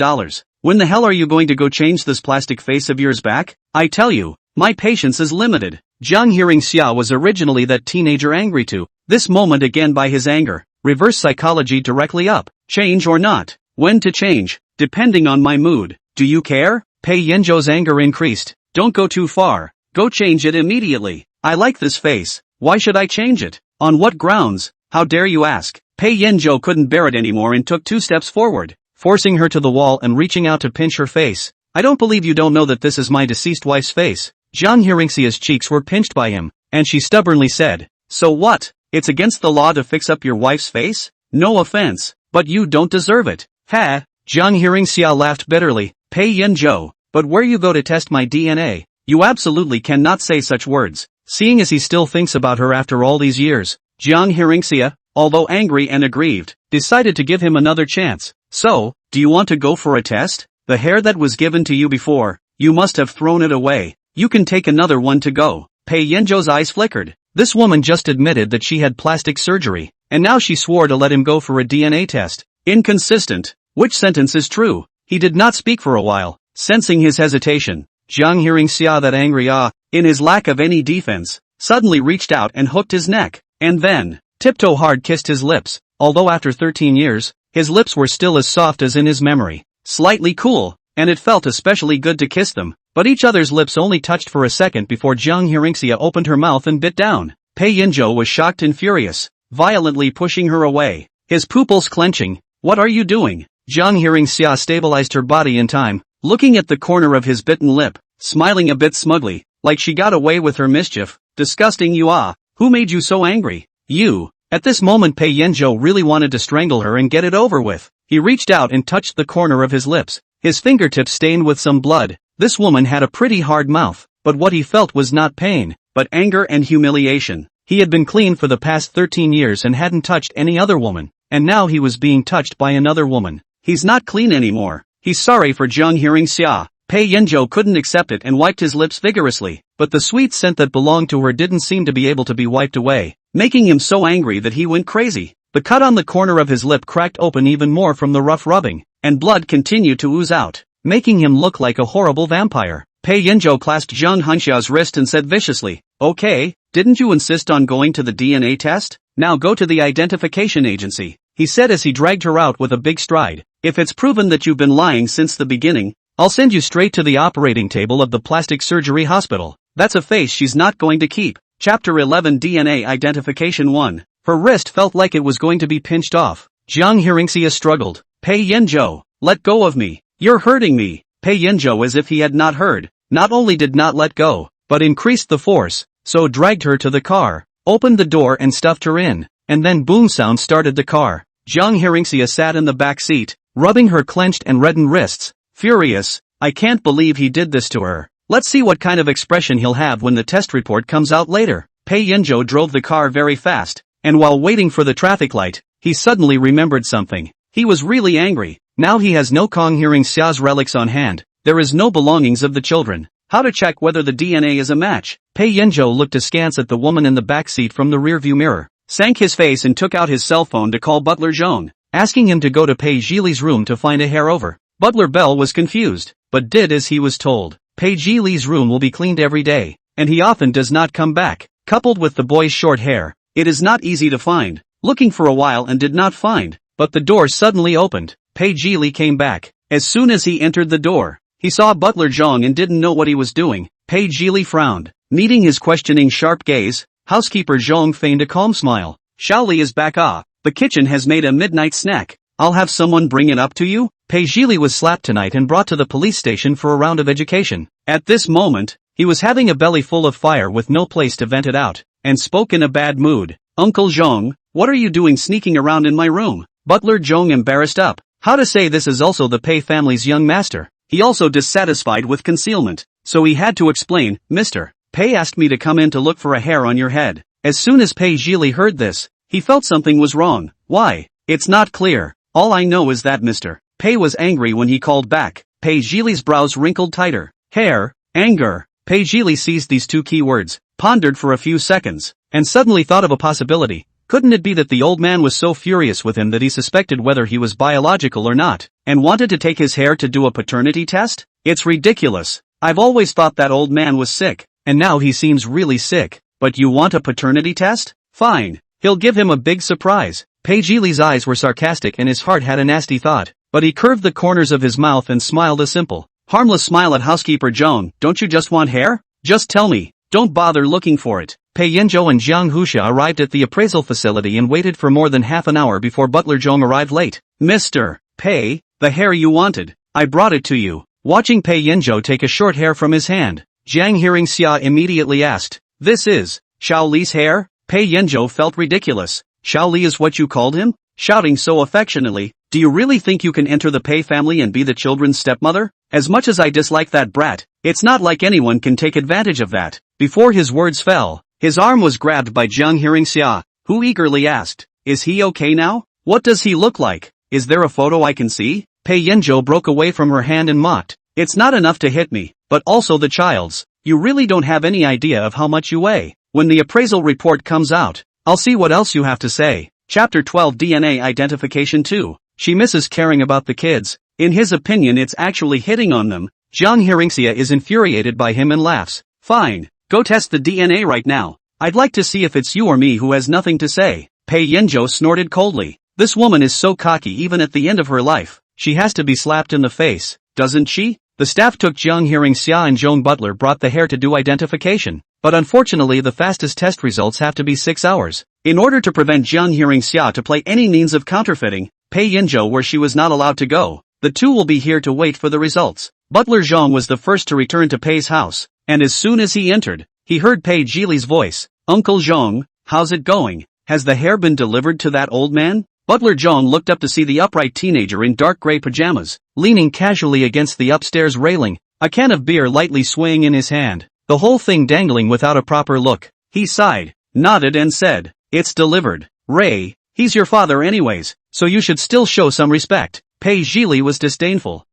When the hell are you going to go change this plastic face of yours back? I tell you, my patience is limited." Jiang Hearingxia was originally that teenager angry too, this moment again by his anger. Reverse psychology directly up. Change or not? When to change? Depending on my mood. Do you care? Pei Yanzhou's anger increased. "Don't go too far. Go change it immediately. I like this face. Why should I change it? On what grounds? How dare you ask?" Pei Yanzhou couldn't bear it anymore and took 2 steps forward, forcing her to the wall and reaching out to pinch her face. "I don't believe you don't know that this is my deceased wife's face." Jiang Hearingxia's cheeks were pinched by him, and she stubbornly said, "So what? It's against the law to fix up your wife's face? No offense, but you don't deserve it." "Ha!" Jiang Hearingxia laughed bitterly. "Pei Yanzhou, but where you go to test my DNA? You absolutely cannot say such words." Seeing as he still thinks about her after all these years, Jiang Hearingxia, although angry and aggrieved, decided to give him another chance. "So, do you want to go for a test? The hair that was given to you before, you must have thrown it away. You can take another one to go." Pei Yanzhou's eyes flickered. This woman just admitted that she had plastic surgery, and now she swore to let him go for a DNA test. Inconsistent. Which sentence is true? He did not speak for a while, sensing his hesitation. Jiang Hearingxia, that angry in his lack of any defense, suddenly reached out and hooked his neck, and then, tiptoe hard kissed his lips, although after 13 years, his lips were still as soft as in his memory. Slightly cool, and it felt especially good to kiss them, but each other's lips only touched for a second before Jiang Hearingxia opened her mouth and bit down. Pei Yanzhou was shocked and furious, violently pushing her away, his pupils clenching. "What are you doing?" Jiang Hearingxia stabilized her body in time, looking at the corner of his bitten lip, smiling a bit smugly, like she got away with her mischief. "Disgusting you are. Who made you so angry?" "You." At this moment Pei Yanzhou really wanted to strangle her and get it over with. He reached out and touched the corner of his lips, his fingertips stained with some blood. This woman had a pretty hard mouth, but what he felt was not pain, but anger and humiliation. He had been clean for the past 13 years and hadn't touched any other woman, and now he was being touched by another woman. He's not clean anymore. He's sorry for Jiang Hearingxia. Pei Yanzhou couldn't accept it and wiped his lips vigorously, but the sweet scent that belonged to her didn't seem to be able to be wiped away, making him so angry that he went crazy. The cut on the corner of his lip cracked open even more from the rough rubbing, and blood continued to ooze out, making him look like a horrible vampire. Pei Yanzhou clasped Jiang Hearingxia's wrist and said viciously, "Okay, didn't you insist on going to the DNA test? Now go to the identification agency," he said as he dragged her out with a big stride. "If it's proven that you've been lying since the beginning, I'll send you straight to the operating table of the plastic surgery hospital. That's a face she's not going to keep." Chapter 11 DNA Identification 1. Her wrist felt like it was going to be pinched off. Jiang Hearingxia struggled. "Pei Yanzhou, let go of me. You're hurting me." Pei Yanzhou, as if he had not heard, not only did not let go, but increased the force, so dragged her to the car, opened the door and stuffed her in, and then boom sound started the car. Jiang Hearingxia sat in the back seat, rubbing her clenched and reddened wrists, furious. "I can't believe he did this to her. Let's see what kind of expression he'll have when the test report comes out later." Pei Yanzhou drove the car very fast, and while waiting for the traffic light, he suddenly remembered something. He was really angry. Now he has no Kong Hearingxia's relics on hand. There is no belongings of the children. How to check whether the DNA is a match? Pei Yanzhou looked askance at the woman in the back seat from the rearview mirror, sank his face and took out his cell phone to call Butler Zhang, asking him to go to Pei Zhili's room to find a hair over. Butler Bell was confused, but did as he was told. Pei Zhili's room will be cleaned every day, and he often does not come back. Coupled with the boy's short hair, it is not easy to find. Looking for a while and did not find, but the door suddenly opened. Pei Zhili came back. As soon as he entered the door, he saw Butler Zhang and didn't know what he was doing. Pei Zhili frowned. Meeting his questioning sharp gaze, housekeeper Zhang feigned a calm smile. Shaoli is back. The kitchen has made a midnight snack. I'll have someone bring it up to you. Pei Zhili was slapped tonight and brought to the police station for a round of education. At this moment, he was having a belly full of fire with no place to vent it out, and spoke in a bad mood. Uncle Zhang, what are you doing sneaking around in my room? Butler Zhang embarrassed up. How to say this is also the Pei family's young master. He also dissatisfied with concealment, so he had to explain, Mr. Pei asked me to come in to look for a hair on your head. As soon as Pei Zhili heard this, he felt something was wrong. Why? It's not clear. All I know is that Mr. Pei was angry when he called back. Pei Zhili's brows wrinkled tighter. Hair, anger. Pei Zhili seized these two key words, pondered for a few seconds, and suddenly thought of a possibility. Couldn't it be that the old man was so furious with him that he suspected whether he was biological or not, and wanted to take his hair to do a paternity test? It's ridiculous. I've always thought that old man was sick, and now he seems really sick. But you want a paternity test? Fine. He'll give him a big surprise. Pei Zhili's eyes were sarcastic and his heart had a nasty thought, but he curved the corners of his mouth and smiled a simple, harmless smile at housekeeper Zhang. Don't you just want hair? Just tell me. Don't bother looking for it. Pei Yanzhou and Jiang arrived at the appraisal facility and waited for more than half an hour before Butler Zhang arrived late. Mr. Pei, the hair you wanted. I brought it to you. Watching Pei Yanzhou take a short hair from his hand, Jiang Hearingxia immediately asked, This is Shaoli's hair? Pei Yanzhou felt ridiculous. Shaoli is what you called him? Shouting so affectionately, do you really think you can enter the Pei family and be the children's stepmother? As much as I dislike that brat, it's not like anyone can take advantage of that. Before his words fell, his arm was grabbed by Jiang Hearingxia, who eagerly asked, Is he okay now? What does he look like? Is there a photo I can see? Pei Yanzhou broke away from her hand and mocked, It's not enough to hit me, but also the child's. You really don't have any idea of how much you weigh. When the appraisal report comes out, I'll see what else you have to say. Chapter 12 DNA Identification 2. She misses caring about the kids. In his opinion it's actually hitting on them. Jiang Hearingxia is infuriated by him and laughs. Fine. Go test the DNA right now. I'd like to see if it's you or me who has nothing to say. Pei Yanzhou snorted coldly. This woman is so cocky even at the end of her life. She has to be slapped in the face, doesn't she? The staff took Jiang Hearingxia and Zhang Butler brought the hair to do identification. But unfortunately the fastest test results have to be 6 hours. In order to prevent Jiang Hearingxia to play any means of counterfeiting, Pei Yanzhou where she was not allowed to go. The two will be here to wait for the results. Butler Zhang was the first to return to Pei's house, and as soon as he entered, he heard Pei Zhili's voice. Uncle Zhang, how's it going? Has the hair been delivered to that old man? Butler Zhang looked up to see the upright teenager in dark gray pajamas, leaning casually against the upstairs railing, a can of beer lightly swaying in his hand, the whole thing dangling without a proper look. He sighed, nodded and said, It's delivered. Ray, he's your father anyways, so you should still show some respect. Pei Zhili was disdainful.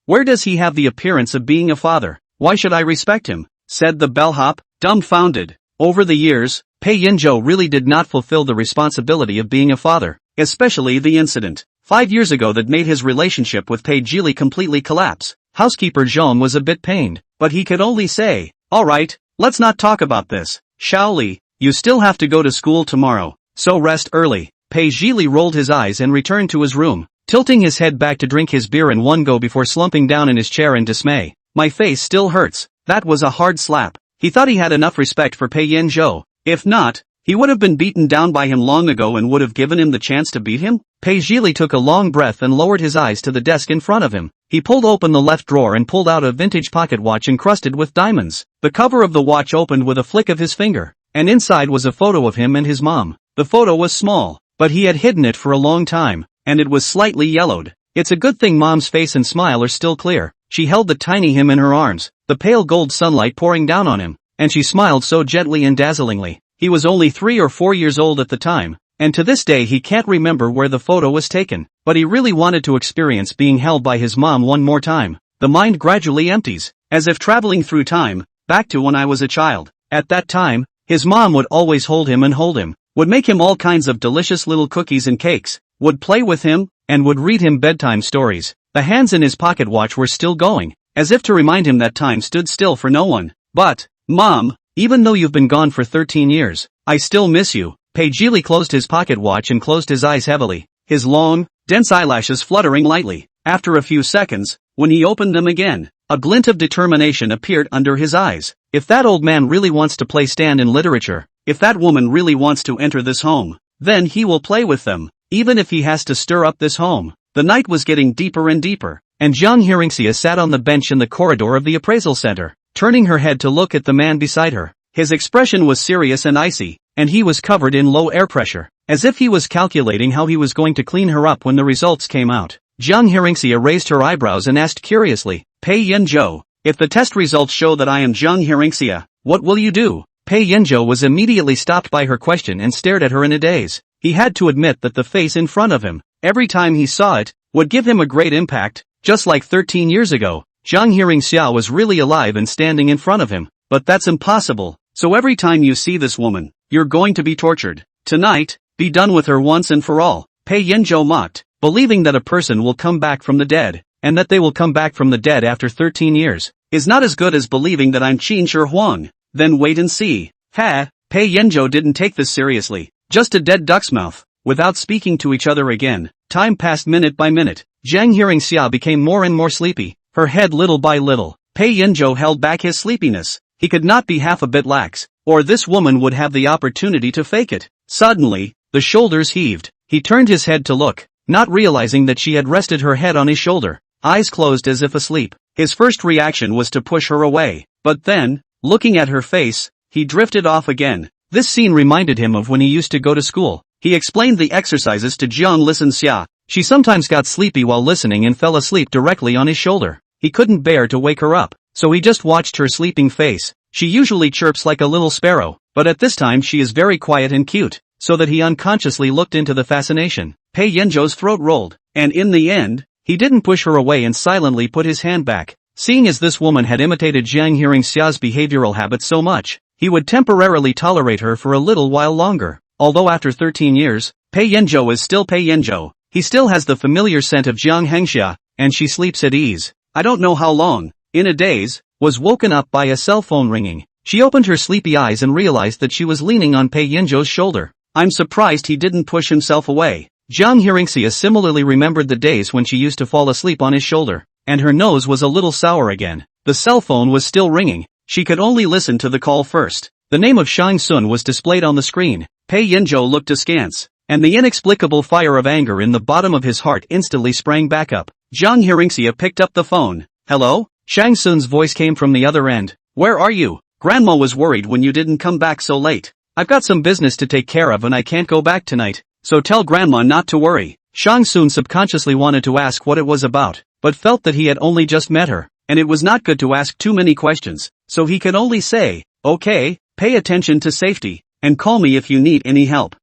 Where does he have the appearance of being a father? Why should I respect him? Said the bellhop, dumbfounded. Over the years, Pei Yanzhou really did not fulfill the responsibility of being a father, especially the incident 5 years ago that made his relationship with Pei Zhili completely collapse. Housekeeper Zhang was a bit pained, but he could only say, Alright, let's not talk about this. Shaoli, you still have to go to school tomorrow, so rest early. Pei Zhili rolled his eyes and returned to his room, tilting his head back to drink his beer in one go before slumping down in his chair in dismay. My face still hurts. That was a hard slap. He thought he had enough respect for Pei Yanzhou. If not, he would have been beaten down by him long ago and would have given him the chance to beat him. Pei Zhili took a long breath and lowered his eyes to the desk in front of him. He pulled open the left drawer and pulled out a vintage pocket watch encrusted with diamonds. The cover of the watch opened with a flick of his finger, and inside was a photo of him and his mom. The photo was small, but he had hidden it for a long time, and it was slightly yellowed. It's a good thing Mom's face and smile are still clear. She held the tiny him in her arms, the pale gold sunlight pouring down on him, and she smiled so gently and dazzlingly. He was only 3 or 4 years old at the time, and to this day he can't remember where the photo was taken, but he really wanted to experience being held by his mom one more time. The mind gradually empties, as if traveling through time, back to when I was a child. At that time, his mom would always hold him, would make him all kinds of delicious little cookies and cakes, would play with him, and would read him bedtime stories. The hands in his pocket watch were still going, as if to remind him that time stood still for no one. But, Mom, even though you've been gone for 13 years, I still miss you. Pei Yanzhou closed his pocket watch and closed his eyes heavily, his long, dense eyelashes fluttering lightly. After a few seconds, when he opened them again, a glint of determination appeared under his eyes. If that old man really wants to play stand in literature, if that woman really wants to enter this home, then he will play with them, even if he has to stir up this home. The night was getting deeper and deeper, and Jiang Hearingxia sat on the bench in the corridor of the appraisal center, turning her head to look at the man beside her. His expression was serious and icy, and he was covered in low air pressure, as if he was calculating how he was going to clean her up when the results came out. Jiang Hearingxia raised her eyebrows and asked curiously, Pei Yanzhou, if the test results show that I am Jiang Hearingxia, what will you do? Pei Yanzhou was immediately stopped by her question and stared at her in a daze. He had to admit that the face in front of him, every time he saw it, would give him a great impact, just like 13 years ago. Jiang Hearingxia was really alive and standing in front of him, but that's impossible, so every time you see this woman, you're going to be tortured. Tonight, be done with her once and for all. Pei Yanzhou mocked, believing that a person will come back from the dead, and that they will come back from the dead after 13 years, is not as good as believing that I'm Qin Shi Huang. Then wait and see. Ha! Pei Yanzhou didn't take this seriously, just a dead duck's mouth. Without speaking to each other again, time passed minute by minute. Jiang Hearingxia became more and more sleepy, her head little by little. Pei Yanzhou held back his sleepiness. He could not be half a bit lax, or this woman would have the opportunity to fake it. Suddenly, the shoulders heaved. He turned his head to look, not realizing that she had rested her head on his shoulder, eyes closed as if asleep. His first reaction was to push her away, but then, looking at her face, he drifted off again. This scene reminded him of when he used to go to school. He explained the exercises to Jiang Lisenxia. She sometimes got sleepy while listening and fell asleep directly on his shoulder. He couldn't bear to wake her up, so he just watched her sleeping face. She usually chirps like a little sparrow, but at this time she is very quiet and cute, so that he unconsciously looked into the fascination. Pei Yanzhou's throat rolled, and in the end, he didn't push her away and silently put his hand back. Seeing as this woman had imitated Jiang Hearingxia's behavioral habits so much, he would temporarily tolerate her for a little while longer. Although after 13 years, Pei Yanzhou is still Pei Yanzhou, he still has the familiar scent of Jiang Hearingxia, and she sleeps at ease. I don't know how long, in a daze, was woken up by a cell phone ringing. She opened her sleepy eyes and realized that she was leaning on Pei Yanzhou's shoulder. I'm surprised he didn't push himself away. Jiang Hearingxia similarly remembered the days when she used to fall asleep on his shoulder, and her nose was a little sour again. The cell phone was still ringing. She could only listen to the call first. The name of Shang Sun was displayed on the screen. Pei Yanzhou looked askance, and the inexplicable fire of anger in the bottom of his heart instantly sprang back up. Jiang Hearingxia picked up the phone. Hello? Shang Sun's voice came from the other end. Where are you? Grandma was worried when you didn't come back so late. I've got some business to take care of and I can't go back tonight, so tell Grandma not to worry. Shang Sun subconsciously wanted to ask what it was about, but felt that he had only just met her, and it was not good to ask too many questions, so he could only say, okay, pay attention to safety, and call me if you need any help.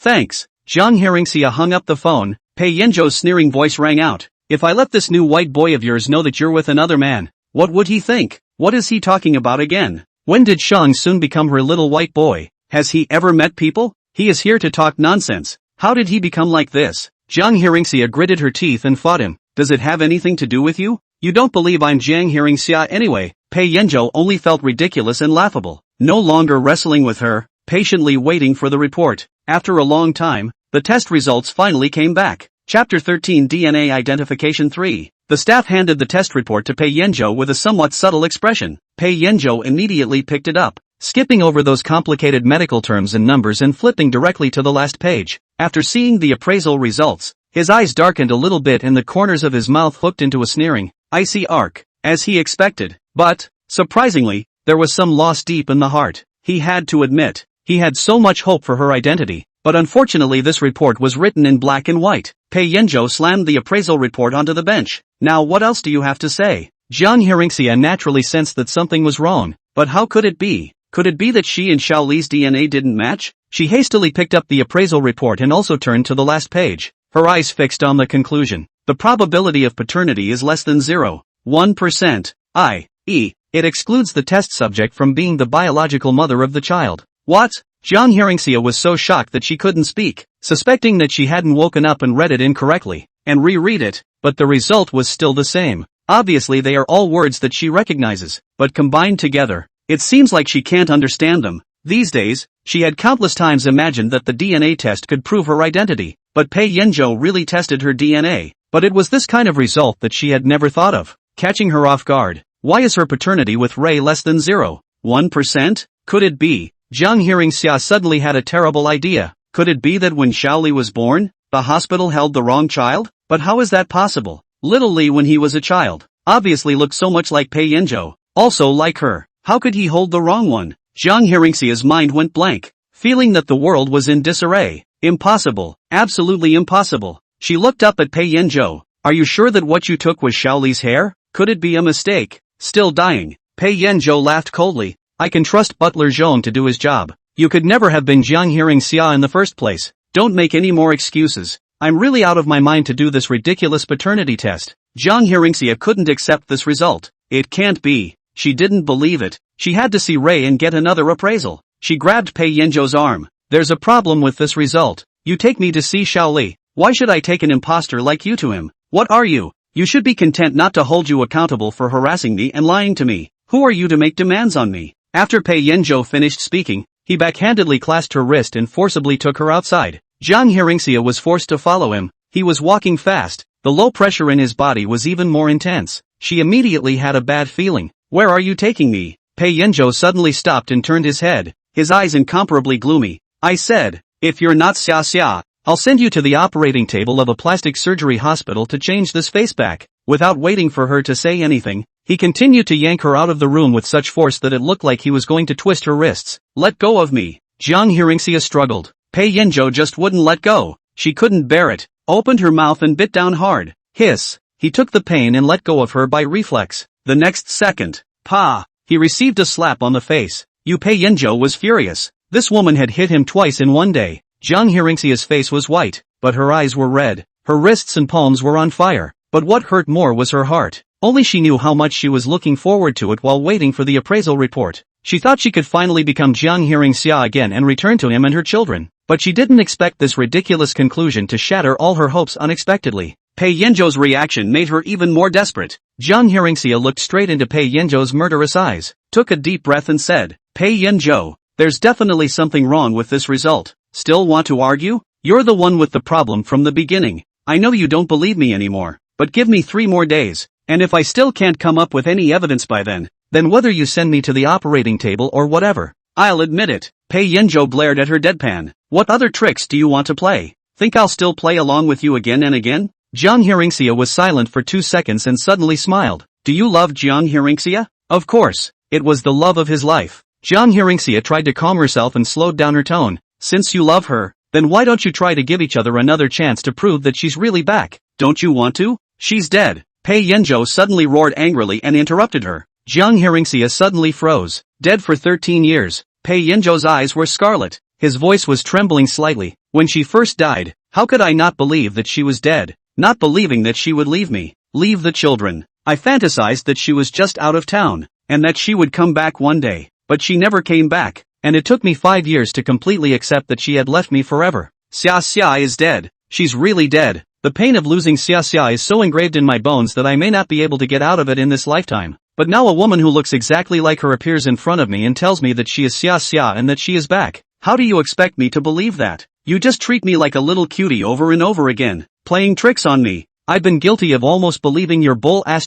Thanks. Jiang Hearingxia hung up the phone. Pei Yanzhou's sneering voice rang out. If I let this new white boy of yours know that you're with another man, what would he think? What is he talking about again? When did Shang Sun become her little white boy? Has he ever met people? He is here to talk nonsense. How did he become like this? Jiang Hearingxia gritted her teeth and fought him. Does it have anything to do with you? You don't believe I'm Jiang Hearingxia anyway. Pei Yanzhou only felt ridiculous and laughable. No longer wrestling with her, patiently waiting for the report. After a long time, the test results finally came back. Chapter 13 DNA Identification 3. The staff handed the test report to Pei Yanzhou with a somewhat subtle expression. Pei Yanzhou immediately picked it up, skipping over those complicated medical terms and numbers and flipping directly to the last page. After seeing the appraisal results, his eyes darkened a little bit and the corners of his mouth hooked into a sneering, icy arc, as he expected. But, surprisingly, there was some loss deep in the heart. He had to admit, he had so much hope for her identity, but unfortunately this report was written in black and white. Pei Yanzhou slammed the appraisal report onto the bench. Now what else do you have to say? Jiang Hearingxia naturally sensed that something was wrong, but how could it be? Could it be that she and Xiao Li's DNA didn't match? She hastily picked up the appraisal report and also turned to the last page, her eyes fixed on the conclusion. The probability of paternity is less than 0.1%, i.e., it excludes the test subject from being the biological mother of the child. What? Jiang Hearingxia was so shocked that she couldn't speak, suspecting that she hadn't woken up and read it incorrectly, and reread it, but the result was still the same. Obviously they are all words that she recognizes, but combined together, it seems like she can't understand them. These days, she had countless times imagined that the DNA test could prove her identity, but Pei Yanzhou really tested her DNA, but it was this kind of result that she had never thought of, catching her off guard. Why is her paternity with Ray less than 0.1%? Could it be? Jiang Hearingxia suddenly had a terrible idea. Could it be that when Xiaoli was born, the hospital held the wrong child? But how is that possible? Little Li, when he was a child, obviously looked so much like Pei Yanzhou, also like her. How could he hold the wrong one? Jiang Hearingxia's mind went blank, feeling that the world was in disarray. Impossible. Absolutely impossible. She looked up at Pei Yanzhou. Are you sure that what you took was Xiaoli's hair? Could it be a mistake? Still dying. Pei Yanzhou laughed coldly. I can trust Butler Zhong to do his job. You could never have been Jiang Hearingxia in the first place. Don't make any more excuses. I'm really out of my mind to do this ridiculous paternity test. Jiang Hearingxia couldn't accept this result. It can't be. She didn't believe it. She had to see Ray and get another appraisal. She grabbed Pei Yanzhou's arm. There's a problem with this result. You take me to see Xiaoli. Why should I take an imposter like you to him? What are you? You should be content not to hold you accountable for harassing me and lying to me. Who are you to make demands on me? After Pei Yanzhou finished speaking, he backhandedly clasped her wrist and forcibly took her outside. Jiang Hearingxia was forced to follow him. He was walking fast. The low pressure in his body was even more intense. She immediately had a bad feeling. Where are you taking me? Pei Yanzhou suddenly stopped and turned his head, his eyes incomparably gloomy. I said, if you're not Xia, I'll send you to the operating table of a plastic surgery hospital to change this face back. Without waiting for her to say anything, he continued to yank her out of the room with such force that it looked like he was going to twist her wrists. Let go of me. Jiang Hearingxia struggled. Pei Yanzhou just wouldn't let go. She couldn't bear it, opened her mouth and bit down hard. Hiss. He took the pain and let go of her by reflex. The next second, pa! He received a slap on the face. Pei Yanzhou was furious. This woman had hit him twice in one day. Jiang Hearingxia's face was white, but her eyes were red. Her wrists and palms were on fire. But what hurt more was her heart. Only she knew how much she was looking forward to it while waiting for the appraisal report. She thought she could finally become Jiang Hearingxia again and return to him and her children. But she didn't expect this ridiculous conclusion to shatter all her hopes unexpectedly. Pei Yanzhou's reaction made her even more desperate. Jiang Hearingxia looked straight into Pei Yanzhou's murderous eyes, took a deep breath and said, Pei Yanzhou, there's definitely something wrong with this result. Still want to argue? You're the one with the problem from the beginning. I know you don't believe me anymore. But give me 3 more days, and if I still can't come up with any evidence by then whether you send me to the operating table or whatever, I'll admit it. Pei Yanzhou glared at her deadpan. What other tricks do you want to play? Think I'll still play along with you again and again? Jiang Hearingxia was silent for 2 seconds and suddenly smiled. Do you love Jiang Hearingxia? Of course, it was the love of his life. Jiang Hearingxia tried to calm herself and slowed down her tone. Since you love her, then why don't you try to give each other another chance to prove that she's really back? Don't you want to? She's dead. Pei Yanzhou suddenly roared angrily and interrupted her. Jiang Hearingxia suddenly froze. Dead for 13 years. Pei Yanzhou's eyes were scarlet. His voice was trembling slightly. When she first died, how could I not believe that she was dead? Not believing that she would leave me, leave the children. I fantasized that she was just out of town, and that she would come back one day. But she never came back, and it took me 5 years to completely accept that she had left me forever. Xia is dead. She's really dead. The pain of losing Xia is so engraved in my bones that I may not be able to get out of it in this lifetime. But now a woman who looks exactly like her appears in front of me and tells me that she is Xia and that she is back. How do you expect me to believe that? You just treat me like a little cutie over and over again, playing tricks on me. I've been guilty of almost believing your bull ********.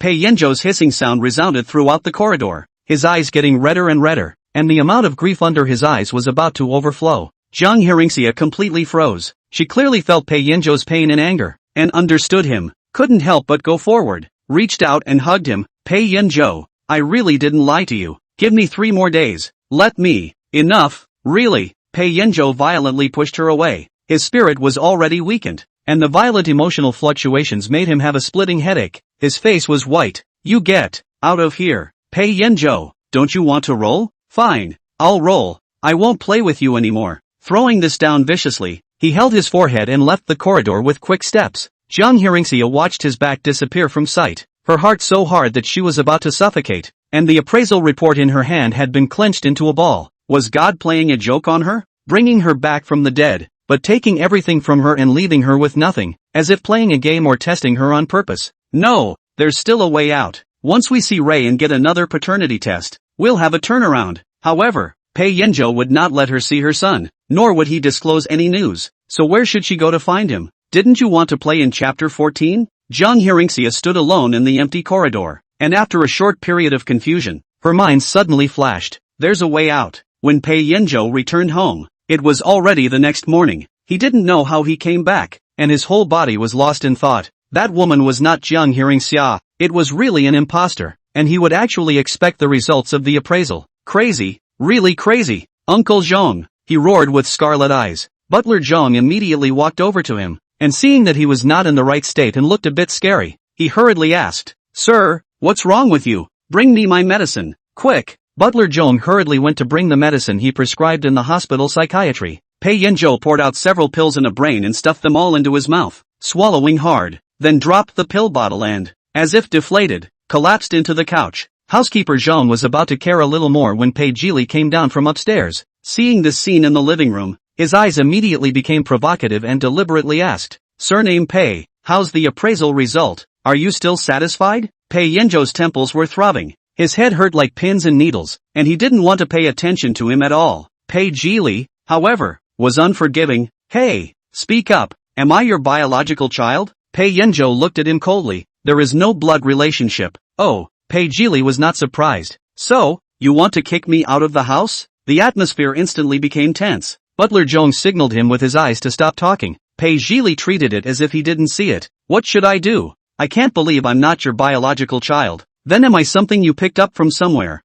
Pei Yanzhou's hissing sound resounded throughout the corridor, his eyes getting redder and redder, and the amount of grief under his eyes was about to overflow. Jiang Hearingxia completely froze. She clearly felt Pei Yanzhou's pain and anger, and understood him, couldn't help but go forward, reached out and hugged him. Pei Yanzhou, I really didn't lie to you. Give me 3 more days. Let me. Enough. Really. Pei Yanzhou violently pushed her away. His spirit was already weakened, and the violent emotional fluctuations made him have a splitting headache. His face was white. You get out of here. Pei Yanzhou, don't you want to roll? Fine. I'll roll. I won't play with you anymore. Throwing this down viciously, he held his forehead and left the corridor with quick steps. Jiang Hearingxia watched his back disappear from sight, her heart so hard that she was about to suffocate, and the appraisal report in her hand had been clenched into a ball. Was God playing a joke on her? Bringing her back from the dead, but taking everything from her and leaving her with nothing, as if playing a game or testing her on purpose? No, there's still a way out. Once we see Ray and get another paternity test, we'll have a turnaround. However, Pei Yanzhou would not let her see her son, nor would he disclose any news. So where should she go to find him? Didn't you want to play in chapter 14? Jiang Hearingxia stood alone in the empty corridor, and after a short period of confusion, her mind suddenly flashed. There's a way out. When Pei Yanzhou returned home, it was already the next morning. He didn't know how he came back, and his whole body was lost in thought. That woman was not Jiang Hearingxia, it was really an imposter, and he would actually expect the results of the appraisal. Crazy, really crazy. Uncle Zhang, he roared with scarlet eyes. Butler Zhang immediately walked over to him, and seeing that he was not in the right state and looked a bit scary, he hurriedly asked, "Sir, what's wrong with you? Bring me my medicine, quick." Butler Zhang hurriedly went to bring the medicine he prescribed in the hospital psychiatry. Pei Yanzhou poured out several pills in a brain and stuffed them all into his mouth, swallowing hard, then dropped the pill bottle and, as if deflated, collapsed into the couch. Housekeeper Zhang was about to care a little more when Pei Jili came down from upstairs. Seeing this scene in the living room, his eyes immediately became provocative and deliberately asked, "Surname Pei, how's the appraisal result? Are you still satisfied?" Pei Yanzhou's temples were throbbing. His head hurt like pins and needles, and he didn't want to pay attention to him at all. Pei Jili, however, was unforgiving. "Hey, speak up, am I your biological child?" Pei Yanzhou looked at him coldly. "There is no blood relationship." "Oh," Pei Jili was not surprised. "So, you want to kick me out of the house?" The atmosphere instantly became tense. Butler Zhang signaled him with his eyes to stop talking. Pei Jili treated it as if he didn't see it. "What should I do? I can't believe I'm not your biological child. Then am I something you picked up from somewhere?"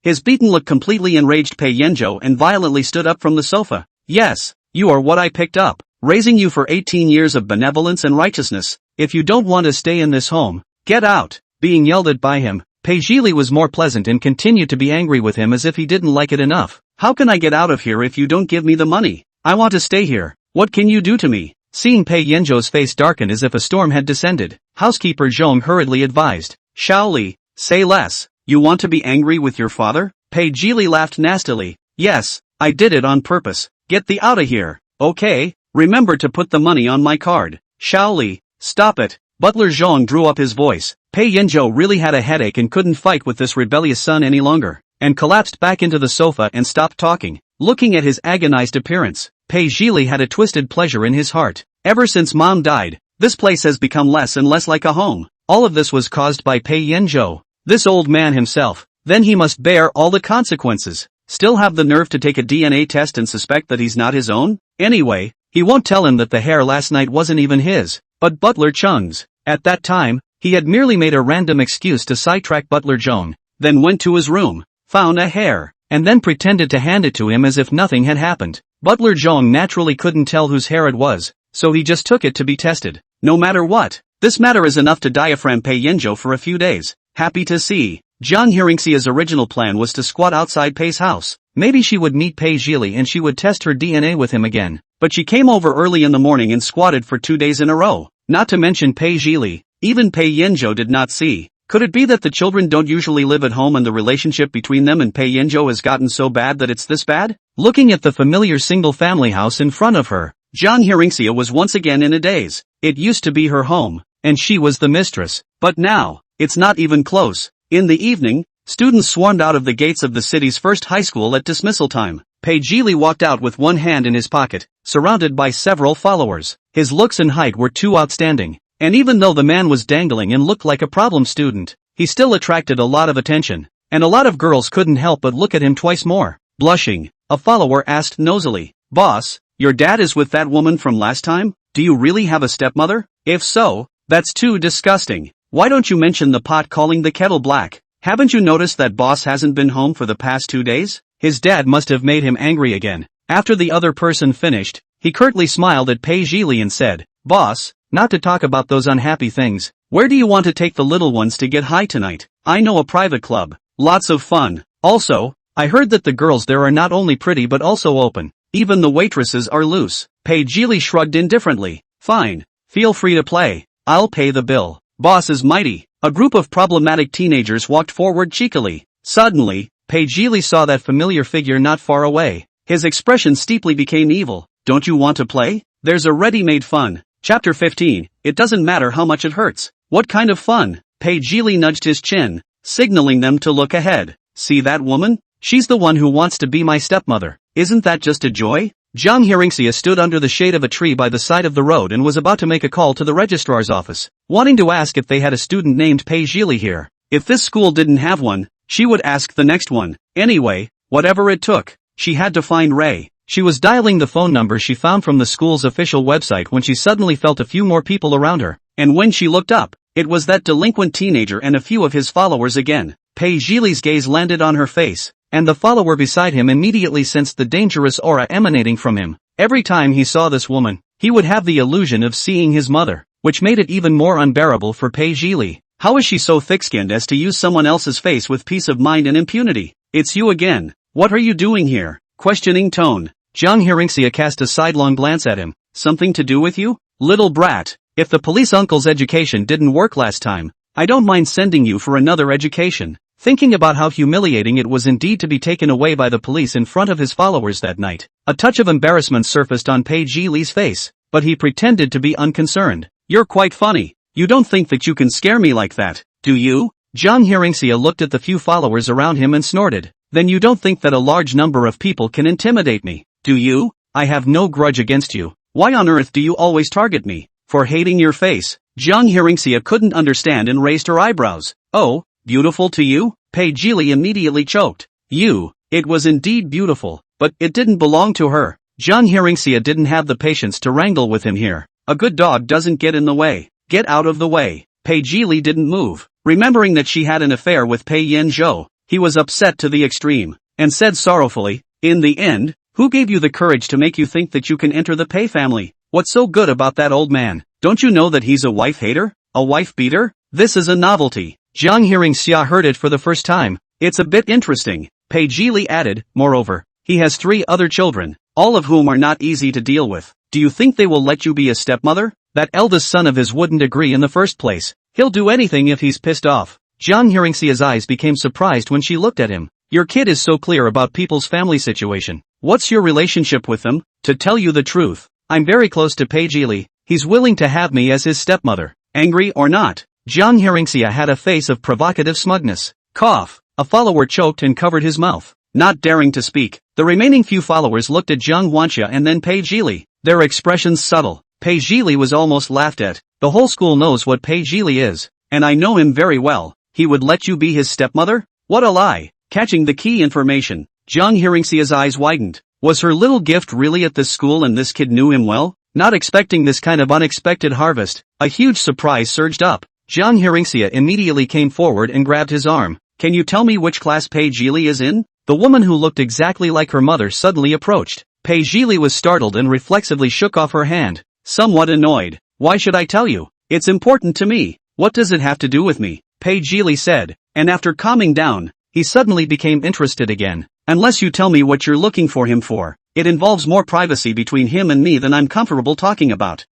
His beaten look completely enraged Pei Yanzhou and violently stood up from the sofa. "Yes, you are what I picked up, raising you for 18 years of benevolence and righteousness. If you don't want to stay in this home, get out." Being yelled at by him, Pei Jili was more pleasant and continued to be angry with him as if he didn't like it enough. "How can I get out of here if you don't give me the money? I want to stay here. What can you do to me?" Seeing Pei Yanzhou's face darken as if a storm had descended, housekeeper Zhang hurriedly advised, "Shaoli, say less. You want to be angry with your father?" Pei Jili laughed nastily. "Yes, I did it on purpose. Get thee out of here. Okay, remember to put the money on my card." "Shaoli, stop it." Butler Zhang drew up his voice. Pei Yanzhou really had a headache and couldn't fight with this rebellious son any longer, and collapsed back into the sofa and stopped talking. Looking at his agonized appearance, Pei Jili had a twisted pleasure in his heart. Ever since Mom died, this place has become less and less like a home. All of this was caused by Pei Yanzhou, this old man himself. Then he must bear all the consequences. Still have the nerve to take a DNA test and suspect that he's not his own? Anyway, he won't tell him that the hair last night wasn't even his, but Butler Chung's. At that time, he had merely made a random excuse to sidetrack Butler Zhang, then went to his room, found a hair, and then pretended to hand it to him as if nothing had happened. Butler Zhang naturally couldn't tell whose hair it was, so he just took it to be tested. No matter what, this matter is enough to diaphragm Pei Yanzhou for a few days. Happy to see. Jiang Hearingxia's original plan was to squat outside Pei's house. Maybe she would meet Pei Jili and she would test her DNA with him again. But she came over early in the morning and squatted for 2 days in a row. Not to mention Pei Jili. Even Pei Yanzhou did not see. Could it be that the children don't usually live at home and the relationship between them and Pei Yanzhou has gotten so bad that it's this bad? Looking at the familiar single-family house in front of her, Jiang Hearingxia was once again in a daze. It used to be her home, and she was the mistress. But now, it's not even close. In the evening, students swarmed out of the gates of the city's first high school at dismissal time. Pei Jili walked out with one hand in his pocket, surrounded by several followers. His looks and height were too outstanding, and even though the man was dangling and looked like a problem student, he still attracted a lot of attention, and a lot of girls couldn't help but look at him twice more. Blushing, a follower asked nosily, "Boss, your dad is with that woman from last time? Do you really have a stepmother? If so, that's too disgusting. Why don't you mention the pot calling the kettle black? Haven't you noticed that boss hasn't been home for the past 2 days?" His dad must have made him angry again. After the other person finished, he curtly smiled at Pei Jili and said, "Boss, not to talk about those unhappy things. Where do you want to take the little ones to get high tonight? I know a private club. Lots of fun. Also, I heard that the girls there are not only pretty but also open. Even the waitresses are loose. Pei Yanzhou shrugged indifferently. Fine. Feel free to play. I'll pay the bill. Boss is mighty. A group of problematic teenagers walked forward cheekily. Suddenly, Pei Yanzhou saw that familiar figure not far away. His expression steeply became evil. Don't you want to play? There's a ready-made fun. Chapter 15. It doesn't matter how much it hurts. What kind of fun? Pei Yanzhou nudged his chin, signaling them to look ahead. See that woman? She's the one who wants to be my stepmother. Isn't that just a joy? Jiang Hearingxia stood under the shade of a tree by the side of the road and was about to make a call to the registrar's office, wanting to ask if they had a student named Pei Yanzhou here. If this school didn't have one, she would ask the next one. Anyway, whatever it took, she had to find Ray. She was dialing the phone number she found from the school's official website when she suddenly felt a few more people around her, and when she looked up, it was that delinquent teenager and a few of his followers again. Pei Yanzhou's gaze landed on her face, and the follower beside him immediately sensed the dangerous aura emanating from him. Every time he saw this woman, he would have the illusion of seeing his mother, which made it even more unbearable for Pei Yanzhou. How is she so thick-skinned as to use someone else's face with peace of mind and impunity? It's you again. What are you doing here? Questioning tone. Jiang Hearingxia cast a sidelong glance at him. Something to do with you? Little brat. If the police uncle's education didn't work last time, I don't mind sending you for another education. Thinking about how humiliating it was indeed to be taken away by the police in front of his followers that night, a touch of embarrassment surfaced on Pei Yanzhou's face, but he pretended to be unconcerned. You're quite funny. You don't think that you can scare me like that, do you? Jiang Hearingxia looked at the few followers around him and snorted. Then you don't think that a large number of people can intimidate me, do you? I have no grudge against you. Why on earth do you always target me? For hating your face? Jiang Hearingxia couldn't understand and raised her eyebrows. Oh, beautiful to you? Pei Yanzhou immediately choked. It was indeed beautiful, but it didn't belong to her. Jiang Hearingxia didn't have the patience to wrangle with him here. A good dog doesn't get in the way. Get out of the way. Pei Yanzhou didn't move. Remembering that she had an affair with Pei Yanzhou, he was upset to the extreme, and said sorrowfully, in the end, who gave you the courage to make you think that you can enter the Pei family? What's so good about that old man? Don't you know that he's a wife hater? A wife beater? This is a novelty. Jiang Hearingxia heard it for the first time. It's a bit interesting, Pei Yanzhou added. Moreover, he has 3 other children, all of whom are not easy to deal with. Do you think they will let you be a stepmother? That eldest son of his wouldn't agree in the first place. He'll do anything if he's pissed off. Jiang Hearingxia's eyes became surprised when she looked at him. Your kid is so clear about people's family situation. What's your relationship with them? To tell you the truth, I'm very close to Pei Yanzhou. He's willing to have me as his stepmother. Angry or not? Jiang Hearingxia had a face of provocative smugness. Cough. A follower choked and covered his mouth, not daring to speak. The remaining few followers looked at Jiang Wanxia and then Pei Yanzhou. Their expressions subtle. Pei Yanzhou was almost laughed at. The whole school knows what Pei Yanzhou is, and I know him very well. He would let you be his stepmother? What a lie. Catching the key information, Jiang Hearingxia's eyes widened. Was her little gift really at this school and this kid knew him well? Not expecting this kind of unexpected harvest, a huge surprise surged up. Jiang Hearingxia immediately came forward and grabbed his arm. Can you tell me which class Pei Yanzhou is in? The woman who looked exactly like her mother suddenly approached. Pei Yanzhou was startled and reflexively shook off her hand, somewhat annoyed. Why should I tell you? It's important to me. What does it have to do with me? Pei Yanzhou said, and after calming down, he suddenly became interested again. Unless you tell me what you're looking for him for, it involves more privacy between him and me than I'm comfortable talking about.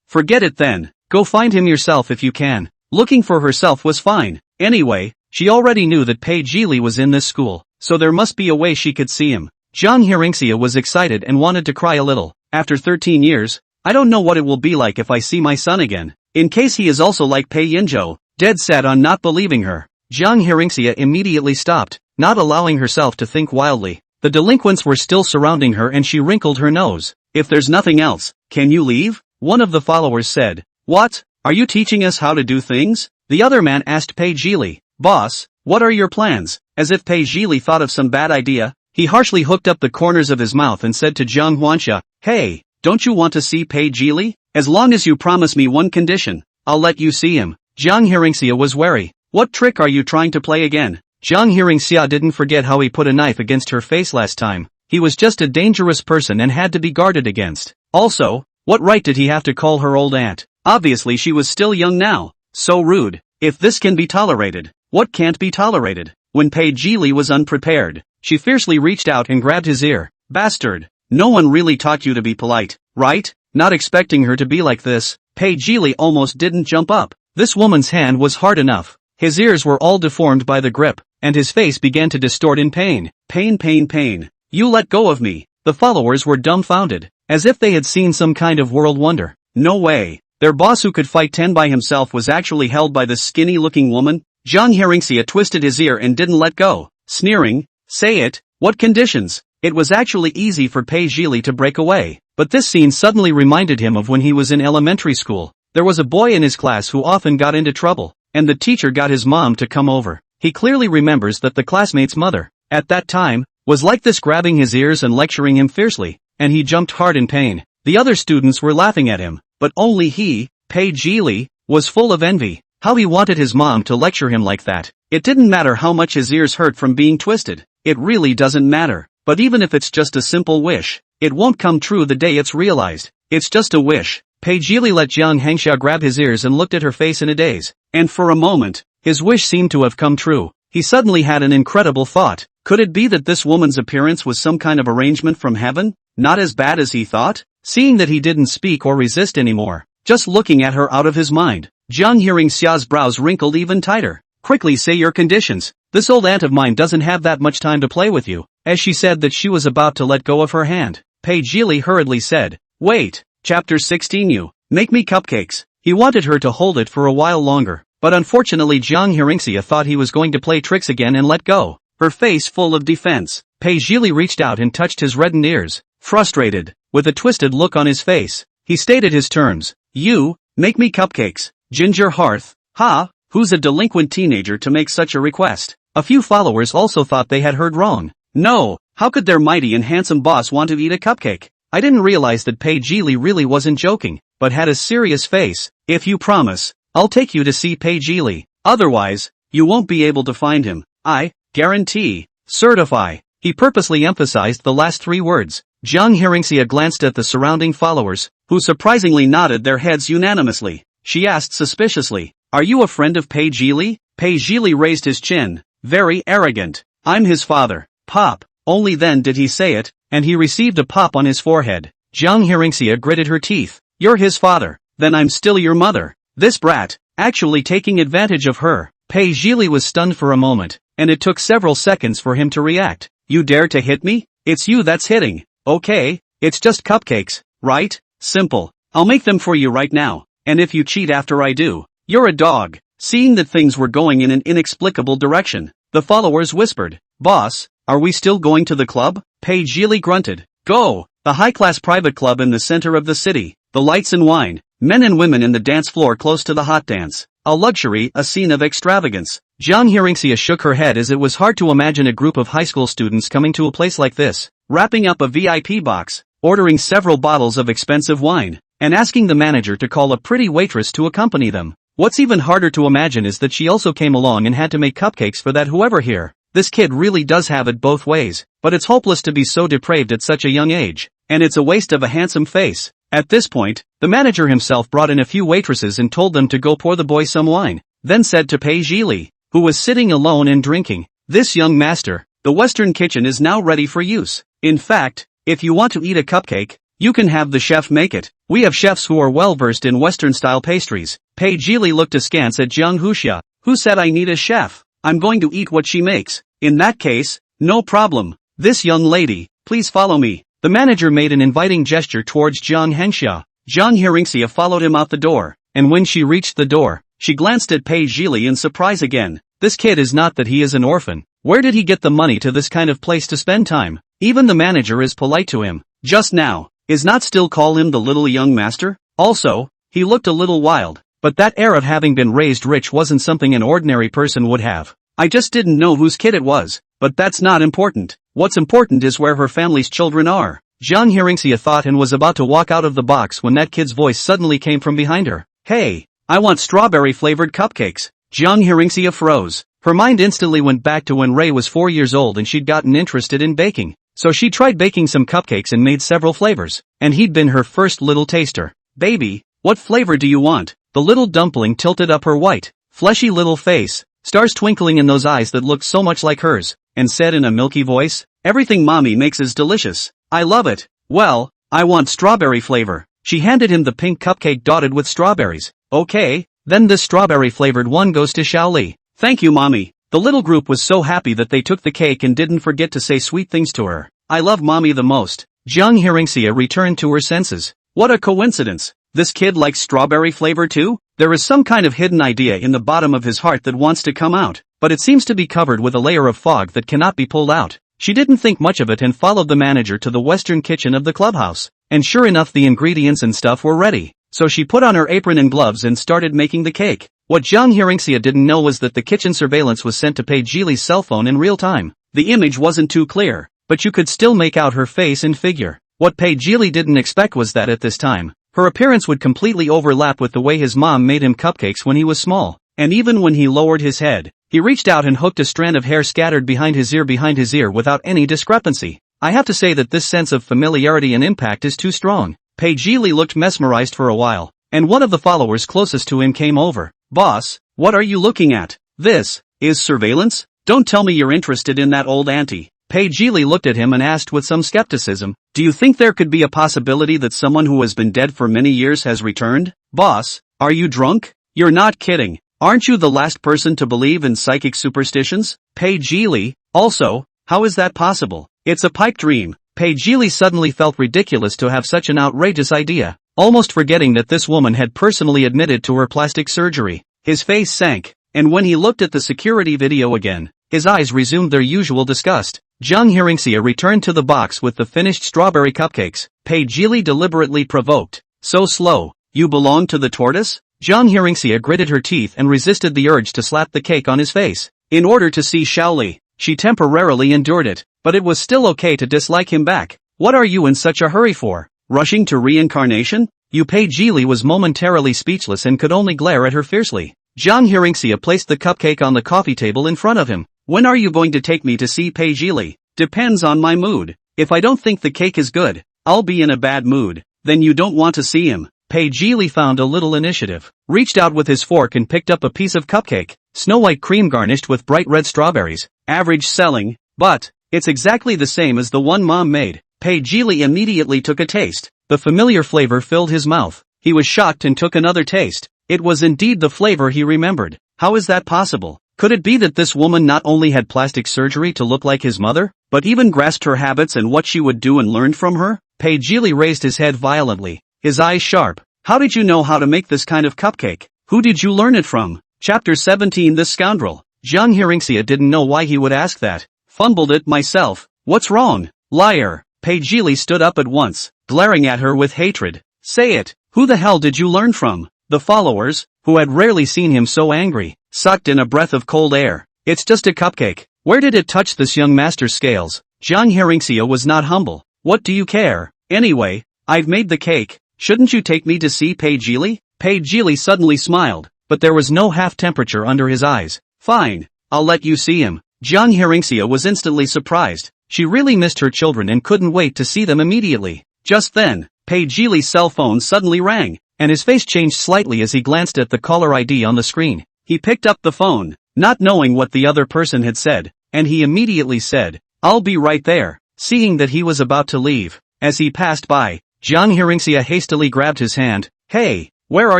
Forget it then. Go find him yourself if you can. Looking for herself was fine. Anyway, she already knew that Pei Yanzhou was in this school, so there must be a way she could see him. Jiang Hearingxia was excited and wanted to cry a little. After 13 years, I don't know what it will be like if I see my son again. In case he is also like Pei Yanzhou, dead set on not believing her. Jiang Hearingxia immediately stopped, not allowing herself to think wildly. The delinquents were still surrounding her and she wrinkled her nose. If there's nothing else, can you leave? One of the followers said. What? Are you teaching us how to do things? The other man asked Pei Yanzhou. Boss, what are your plans? As if Pei Yanzhou thought of some bad idea, he harshly hooked up the corners of his mouth and said to Jiang Wanxia, Hey, don't you want to see Pei Yanzhou? As long as you promise me one condition, I'll let you see him. Jiang Hearingxia was wary. What trick are you trying to play again? Jiang Hearingxia didn't forget how he put a knife against her face last time. He was just a dangerous person and had to be guarded against. Also, what right did he have to call her old aunt? Obviously she was still young now. So rude. If this can be tolerated, what can't be tolerated? When Pei Yanzhou was unprepared, she fiercely reached out and grabbed his ear. Bastard! No one really taught you to be polite, right? Not expecting her to be like this, Pei Yanzhou almost didn't jump up. This woman's hand was hard enough. His ears were all deformed by the grip, and his face began to distort in pain. Pain. You let go of me. The followers were dumbfounded, as if they had seen some kind of world wonder. No way. Their boss who could fight 10 by himself was actually held by this skinny-looking woman? Jiang Hearingxia twisted his ear and didn't let go, sneering, "Say it, what conditions?" It was actually easy for Pei Yanzhou to break away, but this scene suddenly reminded him of when he was in elementary school. There was a boy in his class who often got into trouble, and the teacher got his mom to come over. He clearly remembers that the classmate's mother, at that time, was like this, grabbing his ears and lecturing him fiercely, and he jumped hard in pain. The other students were laughing at him, but only he, Pei Yanzhou, was full of envy. How he wanted his mom to lecture him like that. It didn't matter how much his ears hurt from being twisted. It really doesn't matter. But even if it's just a simple wish, it won't come true the day it's realized. It's just a wish. Pei Yanzhou let Jiang Hearingxia grab his ears and looked at her face in a daze. And for a moment, his wish seemed to have come true. He suddenly had an incredible thought. Could it be that this woman's appearance was some kind of arrangement from heaven? Not as bad as he thought? Seeing that he didn't speak or resist anymore, just looking at her out of his mind, Jiang Hearingxia's brows wrinkled even tighter. Quickly say your conditions. This old aunt of mine doesn't have that much time to play with you. As she said that she was about to let go of her hand, Pei Yanzhou hurriedly said, "Wait, chapter 16 you, make me cupcakes." He wanted her to hold it for a while longer, but unfortunately Jiang Hearingxia thought he was going to play tricks again and let go. Her face full of defense, Pei Yanzhou reached out and touched his reddened ears. Frustrated, with a twisted look on his face, he stated his terms. "You, make me cupcakes. Ginger hearth, ha, who's a delinquent teenager to make such a request?" A few followers also thought they had heard wrong. No, how could their mighty and handsome boss want to eat a cupcake? I didn't realize that Pei Yanzhou really wasn't joking, but had a serious face. "If you promise, I'll take you to see Pei Yanzhou. Otherwise, you won't be able to find him. I guarantee, certify." He purposely emphasized the last 3 words. Jiang Hearingxia glanced at the surrounding followers, who surprisingly nodded their heads unanimously. She asked suspiciously, "Are you a friend of Pei Yanzhou?" Pei Yanzhou raised his chin, very arrogant. "I'm his father." Pop. Only then did he say it, and he received a pop on his forehead. Jiang Hearingxia gritted her teeth. "You're his father. Then I'm still your mother. This brat, actually taking advantage of her." Pei Yanzhou was stunned for a moment, and it took several seconds for him to react. "You dare to hit me? It's you that's hitting. Okay, it's just cupcakes, right? Simple. I'll make them for you right now, and if you cheat after I do, you're a dog." Seeing that things were going in an inexplicable direction, the followers whispered, "Boss, are we still going to the club?" Pei Yanzhou grunted. "Go, the high-class private club in the center of the city, the lights and wine, men and women in the dance floor close to the hot dance. A luxury, a scene of extravagance." Jiang Hearingxia shook her head as it was hard to imagine a group of high school students coming to a place like this, wrapping up a VIP box, ordering several bottles of expensive wine, and asking the manager to call a pretty waitress to accompany them. What's even harder to imagine is that she also came along and had to make cupcakes for that whoever here. This kid really does have it both ways, but it's hopeless to be so depraved at such a young age, and it's a waste of a handsome face. At this point, the manager himself brought in a few waitresses and told them to go pour the boy some wine, then said to Pei Yanzhou, who was sitting alone and drinking, "This young master, the Western kitchen is now ready for use. In fact, if you want to eat a cupcake, you can have the chef make it. We have chefs who are well versed in Western-style pastries." Pei Yanzhou looked askance at Jiang Hearingxia. "Who said I need a chef? I'm going to eat what she makes. In that case, no problem. This young lady, please follow me." The manager made an inviting gesture towards Jiang Hearingxia. Jiang Hearingxia followed him out the door, and when she reached the door, she glanced at Pei Yanzhou in surprise again. This kid is not that he is an orphan. Where did he get the money to this kind of place to spend time? Even the manager is polite to him. Just now, is not still call him the little young master? Also, he looked a little wild, but that air of having been raised rich wasn't something an ordinary person would have. "I just didn't know whose kid it was, but that's not important. What's important is where her family's children are." Jiang Hearingxia thought and was about to walk out of the box when that kid's voice suddenly came from behind her. "Hey, I want strawberry-flavored cupcakes." Jiang Hearingxia froze. Her mind instantly went back to when Ray was 4 years old and she'd gotten interested in baking. So she tried baking some cupcakes and made several flavors, and he'd been her first little taster. "Baby, what flavor do you want?" The little dumpling tilted up her white, fleshy little face, stars twinkling in those eyes that looked so much like hers. and said in a milky voice, "Everything mommy makes is delicious. I love it." "Well, I want strawberry flavor." She handed him the pink cupcake dotted with strawberries. "Okay, then this strawberry-flavored one goes to Xiaoli." "Thank you, mommy." The little group was so happy that they took the cake and didn't forget to say sweet things to her. "I love mommy the most." Jiang Hearingxia returned to her senses. What a coincidence. This kid likes strawberry flavor too? There is some kind of hidden idea in the bottom of his heart that wants to come out, but it seems to be covered with a layer of fog that cannot be pulled out. She didn't think much of it and followed the manager to the western kitchen of the clubhouse. And sure enough, the ingredients and stuff were ready. So she put on her apron and gloves and started making the cake. What Jiang Hearingxia didn't know was that the kitchen surveillance was sent to Pei Jili's cell phone in real time. The image wasn't too clear, but you could still make out her face and figure. What Pei Jili didn't expect was that at this time, her appearance would completely overlap with the way his mom made him cupcakes when he was small. And even when he lowered his head, he reached out and hooked a strand of hair scattered behind his ear without any discrepancy. I have to say that this sense of familiarity and impact is too strong. Pei Jili looked mesmerized for a while, and one of the followers closest to him came over. "Boss, what are you looking at? This is surveillance? Don't tell me you're interested in that old auntie." Pei Jili looked at him and asked with some skepticism, "Do you think there could be a possibility that someone who has been dead for many years has returned?" "Boss, are you drunk? You're not kidding. Aren't you the last person to believe in psychic superstitions?" Pei Jili, also, how is that possible? It's a pipe dream. Pei Jili suddenly felt ridiculous to have such an outrageous idea, almost forgetting that this woman had personally admitted to her plastic surgery. His face sank, and when he looked at the security video again, his eyes resumed their usual disgust. Jiang Hearingxia returned to the box with the finished strawberry cupcakes. Pei Jili deliberately provoked, "So slow, you belong to the tortoise?" Jiang Hearingxia gritted her teeth and resisted the urge to slap the cake on his face. In order to see Xiaoli, she temporarily endured it, but it was still okay to dislike him back. "What are you in such a hurry for? Rushing to reincarnation? You?" Pei Jili was momentarily speechless and could only glare at her fiercely. Jiang Hearingxia placed the cupcake on the coffee table in front of him. "When are you going to take me to see Pei Jili?" "Depends on my mood. If I don't think the cake is good, I'll be in a bad mood." "Then you don't want to see him." Pei Jili found a little initiative, reached out with his fork and picked up a piece of cupcake, snow white cream garnished with bright red strawberries. "Average selling, but it's exactly the same as the one mom made." Pei Jili immediately took a taste. The familiar flavor filled his mouth. He was shocked and took another taste. It was indeed the flavor he remembered. How is that possible? Could it be that this woman not only had plastic surgery to look like his mother, but even grasped her habits and what she would do and learned from her? Pei Jili raised his head violently, his eyes sharp. "How did you know how to make this kind of cupcake? Who did you learn it from?" Chapter 17. This scoundrel. Jiang Hearingxia didn't know why he would ask that. "Fumbled it myself." "What's wrong? Liar." Pei Jili stood up at once, glaring at her with hatred. "Say it, who the hell did you learn from?" The followers, who had rarely seen him so angry, sucked in a breath of cold air. "It's just a cupcake. Where did it touch this young master's scales?" Jiang Hearingxia was not humble. "What do you care? Anyway, I've made the cake. Shouldn't you take me to see Pei Jili?" Pei Jili suddenly smiled, but there was no half temperature under his eyes. "Fine, I'll let you see him." Jiang Hearingxia was instantly surprised. She really missed her children and couldn't wait to see them immediately. Just then, Pei Jili's cell phone suddenly rang, and his face changed slightly as he glanced at the caller ID on the screen. He picked up the phone, not knowing what the other person had said, and he immediately said, "I'll be right there," seeing that he was about to leave. As he passed by, Jiang Hearingxia hastily grabbed his hand. "Hey, where are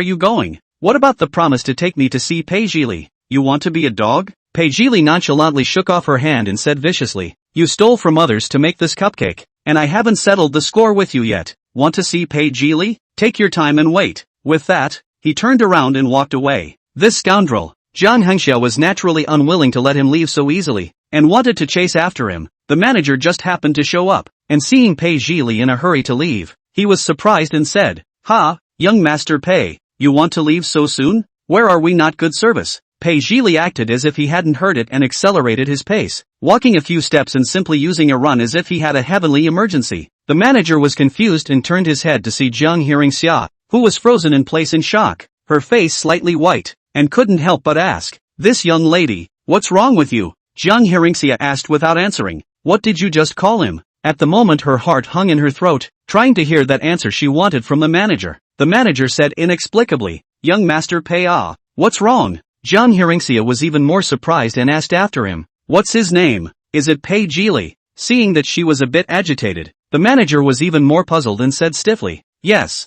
you going? What about the promise to take me to see Pei Jili? You want to be a dog?" Pei Jili nonchalantly shook off her hand and said viciously, "You stole from others to make this cupcake, and I haven't settled the score with you yet. Want to see Pei Jili? Take your time and wait." With that, he turned around and walked away. This scoundrel. Jiang Hearingxia was naturally unwilling to let him leave so easily, and wanted to chase after him. The manager just happened to show up, and seeing Pei Jili in a hurry to leave, he was surprised and said, "Ha, young Master Pei, you want to leave so soon? Where are we? Not good service." Pei Jili acted as if he hadn't heard it and accelerated his pace, walking a few steps and simply using a run as if he had a heavenly emergency. The manager was confused and turned his head to see Jiang Hearingxia, who was frozen in place in shock, her face slightly white, and couldn't help but ask, "This young lady, what's wrong with you?" Jiang Hearingxia asked without answering, "What did you just call him?" At the moment her heart hung in her throat, trying to hear that answer she wanted from the manager. The manager said inexplicably, "Young Master Pei, what's wrong?" Jiang Hearingxia was even more surprised and asked after him, "What's his name?" Is it Pei Jili? Seeing that she was a bit agitated, the manager was even more puzzled and said stiffly, yes,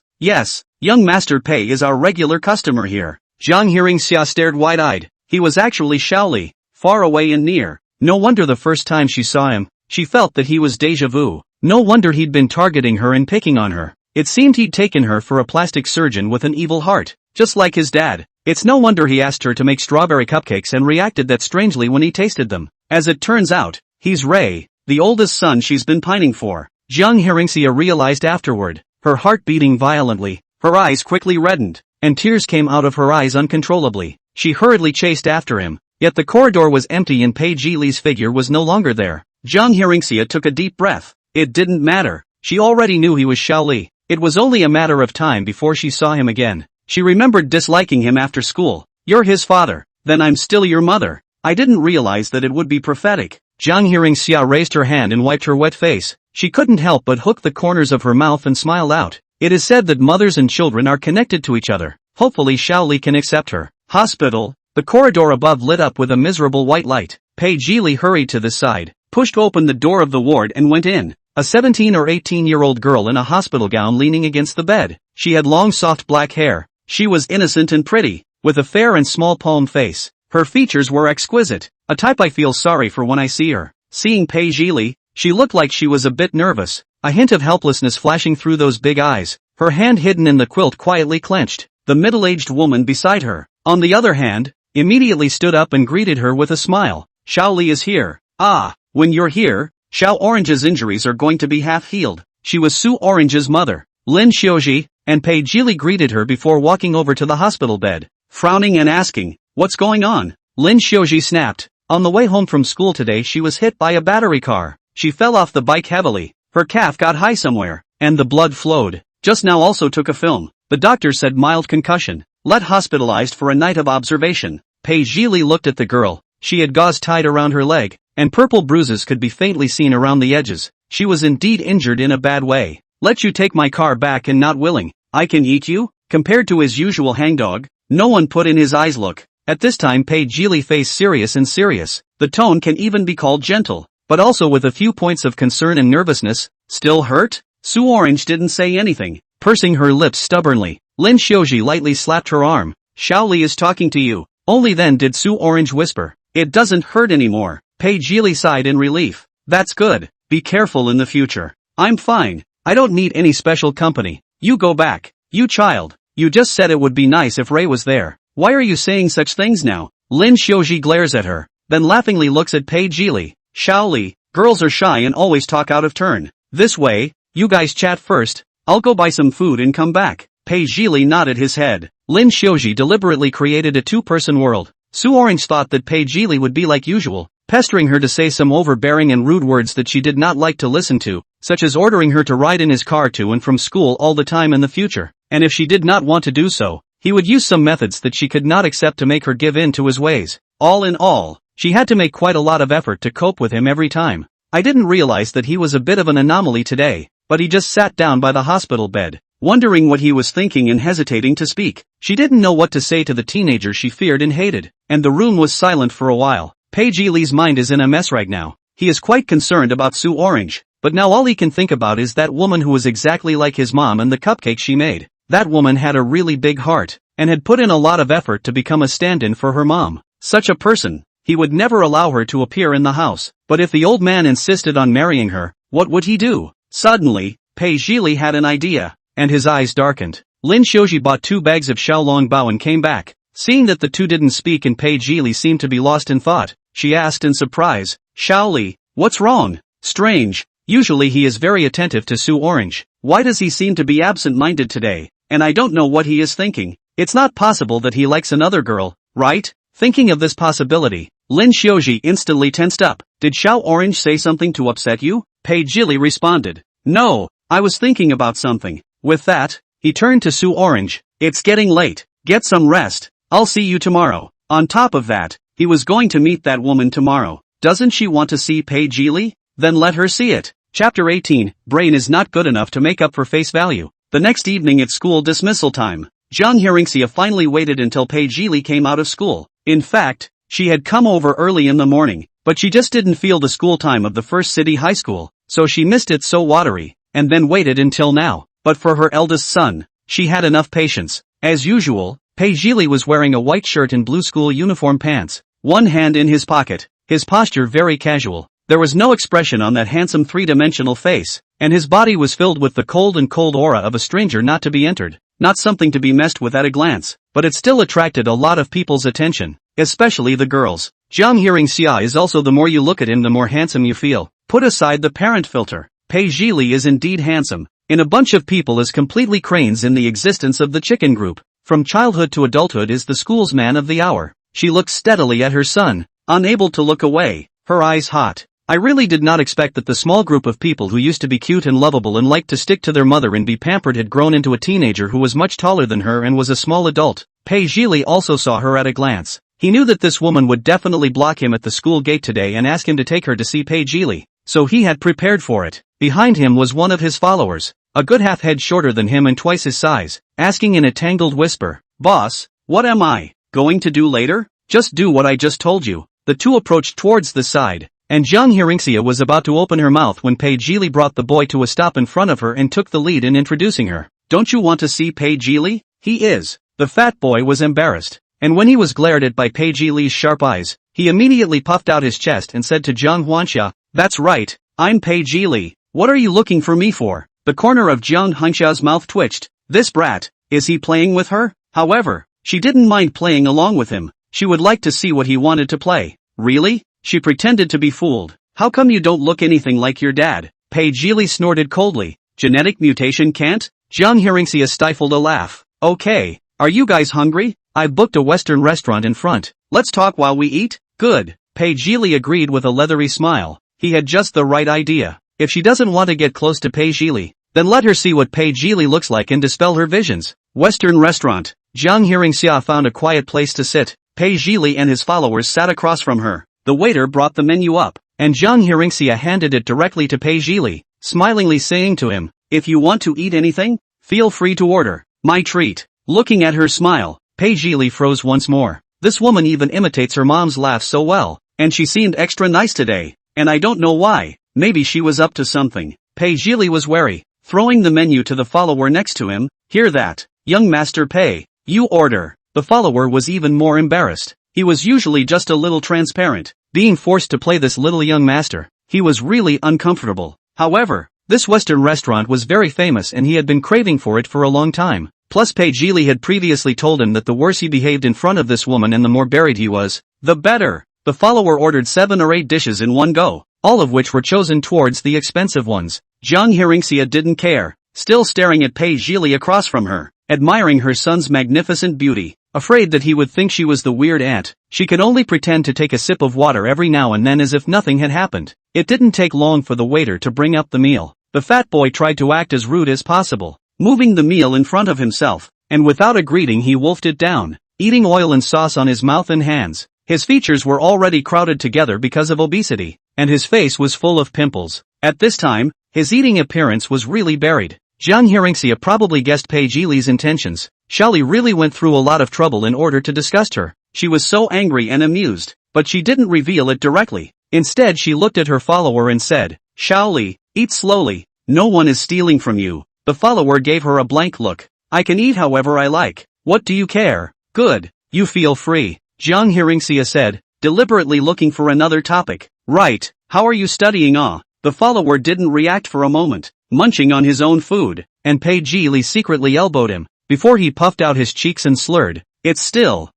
young Master Pei is our regular customer here. Jiang Hearingxia stared wide-eyed. He was actually Shaoli, far away and near. No wonder the first time she saw him, she felt that he was déjà vu. No wonder he'd been targeting her and picking on her. It seemed he'd taken her for a plastic surgeon with an evil heart, just like his dad. It's no wonder he asked her to make strawberry cupcakes and reacted that strangely when he tasted them. As it turns out, he's Ray, the oldest son she's been pining for. Jiang Hearingxia realized afterward, her heart beating violently, her eyes quickly reddened, and tears came out of her eyes uncontrollably. She hurriedly chased after him, yet the corridor was empty and Pei Jili's figure was no longer there. Jiang Hearingxia took a deep breath. It didn't matter. She already knew he was Shaoli. It was only a matter of time before she saw him again. She remembered disliking him after school. You're his father. Then I'm still your mother. I didn't realize that it would be prophetic. Jiang Hearingxia raised her hand and wiped her wet face. She couldn't help but hook the corners of her mouth and smiled out. It is said that mothers and children are connected to each other. Hopefully Shaoli can accept her. Hospital. The corridor above lit up with a miserable white light. Pei Jili hurried to the side, pushed open the door of the ward and went in. A 17 or 18-year-old girl in a hospital gown leaning against the bed. She had long soft black hair. She was innocent and pretty, with a fair and small palm face. Her features were exquisite, a type I feel sorry for when I see her. Seeing Pei Jili, she looked like she was a bit nervous, a hint of helplessness flashing through those big eyes, her hand hidden in the quilt quietly clenched. The middle-aged woman beside her, on the other hand, immediately stood up and greeted her with a smile. Shaoli is here. Ah, when you're here, Xiao Orange's injuries are going to be half healed. She was Su Orange's mother, Lin Xiuji, and Pei Jili greeted her before walking over to the hospital bed, frowning and asking, what's going on? Lin Xiuji snapped. On the way home from school today she was hit by a battery car. She fell off the bike heavily, her calf got high somewhere, and the blood flowed. Just now also took a film. The doctor said mild concussion, let hospitalized for a night of observation. Pei Jili looked at the girl. She had gauze tied around her leg, and purple bruises could be faintly seen around the edges. She was indeed injured in a bad way. Let you take my car back and not willing. I can eat you? Compared to his usual hangdog, no one put in his eyes look. At this time Pei Jili faced serious and serious. The tone can even be called gentle, but also with a few points of concern and nervousness. Still hurt? Su Orange didn't say anything, pursing her lips stubbornly. Lin Xiuji lightly slapped her arm. Shaoli is talking to you. Only then did Su Orange whisper, it doesn't hurt anymore. Pei Jili sighed in relief. That's good. Be careful in the future. I'm fine. I don't need any special company. You go back. You child. You just said it would be nice if Ray was there. Why are you saying such things now? Lin Xiuji glares at her, then laughingly looks at Pei Jili. Shaoli, girls are shy and always talk out of turn. This way, you guys chat first. I'll go buy some food and come back. Pei Jili nodded his head. Lin Xiuji deliberately created a two-person world. Su Orange thought that Pei Jili would be like usual, pestering her to say some overbearing and rude words that she did not like to listen to, such as ordering her to ride in his car to and from school all the time in the future, and if she did not want to do so, he would use some methods that she could not accept to make her give in to his ways. All in all, she had to make quite a lot of effort to cope with him every time. I didn't realize that he was a bit of an anomaly today, but he just sat down by the hospital bed, wondering what he was thinking and hesitating to speak. She didn't know what to say to the teenager she feared and hated, and the room was silent for a while. Pei Jili's mind is in a mess right now. He is quite concerned about Su Orange, but now all he can think about is that woman who was exactly like his mom and the cupcake she made. That woman had a really big heart, and had put in a lot of effort to become a stand-in for her mom. Such a person, he would never allow her to appear in the house. But if the old man insisted on marrying her, what would he do? Suddenly, Pei Jili had an idea, and his eyes darkened. Lin Xiuji bought 2 bags of xiaolongbao and came back. Seeing that the two didn't speak and Pei Jili seemed to be lost in thought, she asked in surprise, Shaoli, what's wrong? Strange. Usually he is very attentive to Su Orange. Why does he seem to be absent-minded today? And I don't know what he is thinking. It's not possible that he likes another girl, right? Thinking of this possibility, Lin Xiuji instantly tensed up. Did Xiao Orange say something to upset you? Pei Jili responded. No, I was thinking about something. With that, he turned to Su Orange. It's getting late. Get some rest. I'll see you tomorrow. On top of that, he was going to meet that woman tomorrow. Doesn't she want to see Pei Jili? Then let her see it. Chapter 18, Brain is not good enough to make up for face value. The next evening at school dismissal time, Jiang Hearingxia finally waited until Pei Jili came out of school. In fact, she had come over early in the morning, but she just didn't feel the school time of the first city high school, so she missed it so watery, and then waited until now. But for her eldest son, she had enough patience. As usual, Pei Zhili was wearing a white shirt and blue school uniform pants, one hand in his pocket, his posture very casual. There was no expression on that handsome three-dimensional face, and his body was filled with the cold aura of a stranger not to be entered, not something to be messed with at a glance, but it still attracted a lot of people's attention, especially the girls. Jiang Hearingxia is also the more you look at him the more handsome you feel. Put aside the parent filter, Pei Zhili is indeed handsome, in a bunch of people as completely cranes in the existence of the chicken group. From childhood to adulthood is the school's man of the hour. She looked steadily at her son, unable to look away, her eyes hot. I really did not expect that the small group of people who used to be cute and lovable and liked to stick to their mother and be pampered had grown into a teenager who was much taller than her and was a small adult. Pei Zhili also saw her at a glance. He knew that this woman would definitely block him at the school gate today and ask him to take her to see Pei Zhili, so he had prepared for it. Behind him was one of his followers, a good half head shorter than him and twice his size, asking in a tangled whisper, "Boss, what am I going to do later?" "Just do what I just told you." The two approached towards the side, and Jiang Hearingxia was about to open her mouth when Pei Zhili brought the boy to a stop in front of her and took the lead in introducing her. "Don't you want to see Pei Zhili?" "He is." The fat boy was embarrassed, and when he was glared at by Pei Zhili's sharp eyes, he immediately puffed out his chest and said to Jiang Huanxia, "That's right, I'm Pei Zhili. What are you looking for me for?" The corner of Jiang Huanxia's mouth twitched. This brat, is he playing with her? However, she didn't mind playing along with him. She would like to see what he wanted to play. "Really?" She pretended to be fooled. "How come you don't look anything like your dad?" Pei Zhili snorted coldly. "Genetic mutation can't?" Jiang Hearingxia stifled a laugh. "Okay, are you guys hungry? I've booked a Western restaurant in front. Let's talk while we eat?" "Good." Pei Zhili agreed with a leathery smile. He had just the right idea. If she doesn't want to get close to Pei Zhili, then let her see what Pei Zhili looks like and dispel her visions. Western restaurant. Jiang Hearingxia found a quiet place to sit. Pei Zhili and his followers sat across from her. The waiter brought the menu up, and Jiang Hearingxia handed it directly to Pei Zhili, smilingly saying to him, "If you want to eat anything, feel free to order. My treat." Looking at her smile, Pei Zhili froze once more. This woman even imitates her mom's laugh so well, and she seemed extra nice today, and I don't know why. Maybe she was up to something. Pei Zhili was wary, throwing the menu to the follower next to him. "Hear that, young Master Pei, you order." The follower was even more embarrassed. He was usually just a little transparent. Being forced to play this little young master, he was really uncomfortable. However, this Western restaurant was very famous and he had been craving for it for a long time. Plus Pei Zhili had previously told him that the worse he behaved in front of this woman and the more buried he was, the better. The follower ordered 7 or 8 dishes in one go, all of which were chosen towards the expensive ones. Jiang Hearingxia didn't care, still staring at Pei Zhili across from her, admiring her son's magnificent beauty. Afraid that he would think she was the weird aunt, she could only pretend to take a sip of water every now and then as if nothing had happened. It didn't take long for the waiter to bring up the meal. The fat boy tried to act as rude as possible, moving the meal in front of himself, and without a greeting he wolfed it down, eating oil and sauce on his mouth and hands. His features were already crowded together because of obesity, and his face was full of pimples. At this time, his eating appearance was really buried. Jiang Hearingxia probably guessed Pei Zhili's intentions. Shali really went through a lot of trouble in order to disgust her. She was so angry and amused, but she didn't reveal it directly. Instead she looked at her follower and said, "Shaoli, eat slowly, no one is stealing from you." The follower gave her a blank look. "I can eat however I like. What do you care?" "Good, you feel free," Jiang Hearingxia said, deliberately looking for another topic. "Right, how are you studying?" The follower didn't react for a moment, munching on his own food, and Pei Zhili secretly elbowed him. Before he puffed out his cheeks and slurred, It's still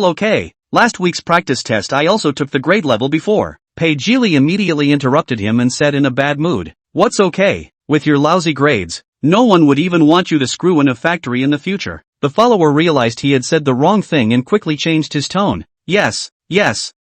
okay. Last week's practice test I also took the grade level before." Pei Zhili immediately interrupted him and said in a bad mood, "What's okay? With your lousy grades, no one would even want you to screw in a factory in the future." The follower realized he had said the wrong thing and quickly changed his tone. Yes,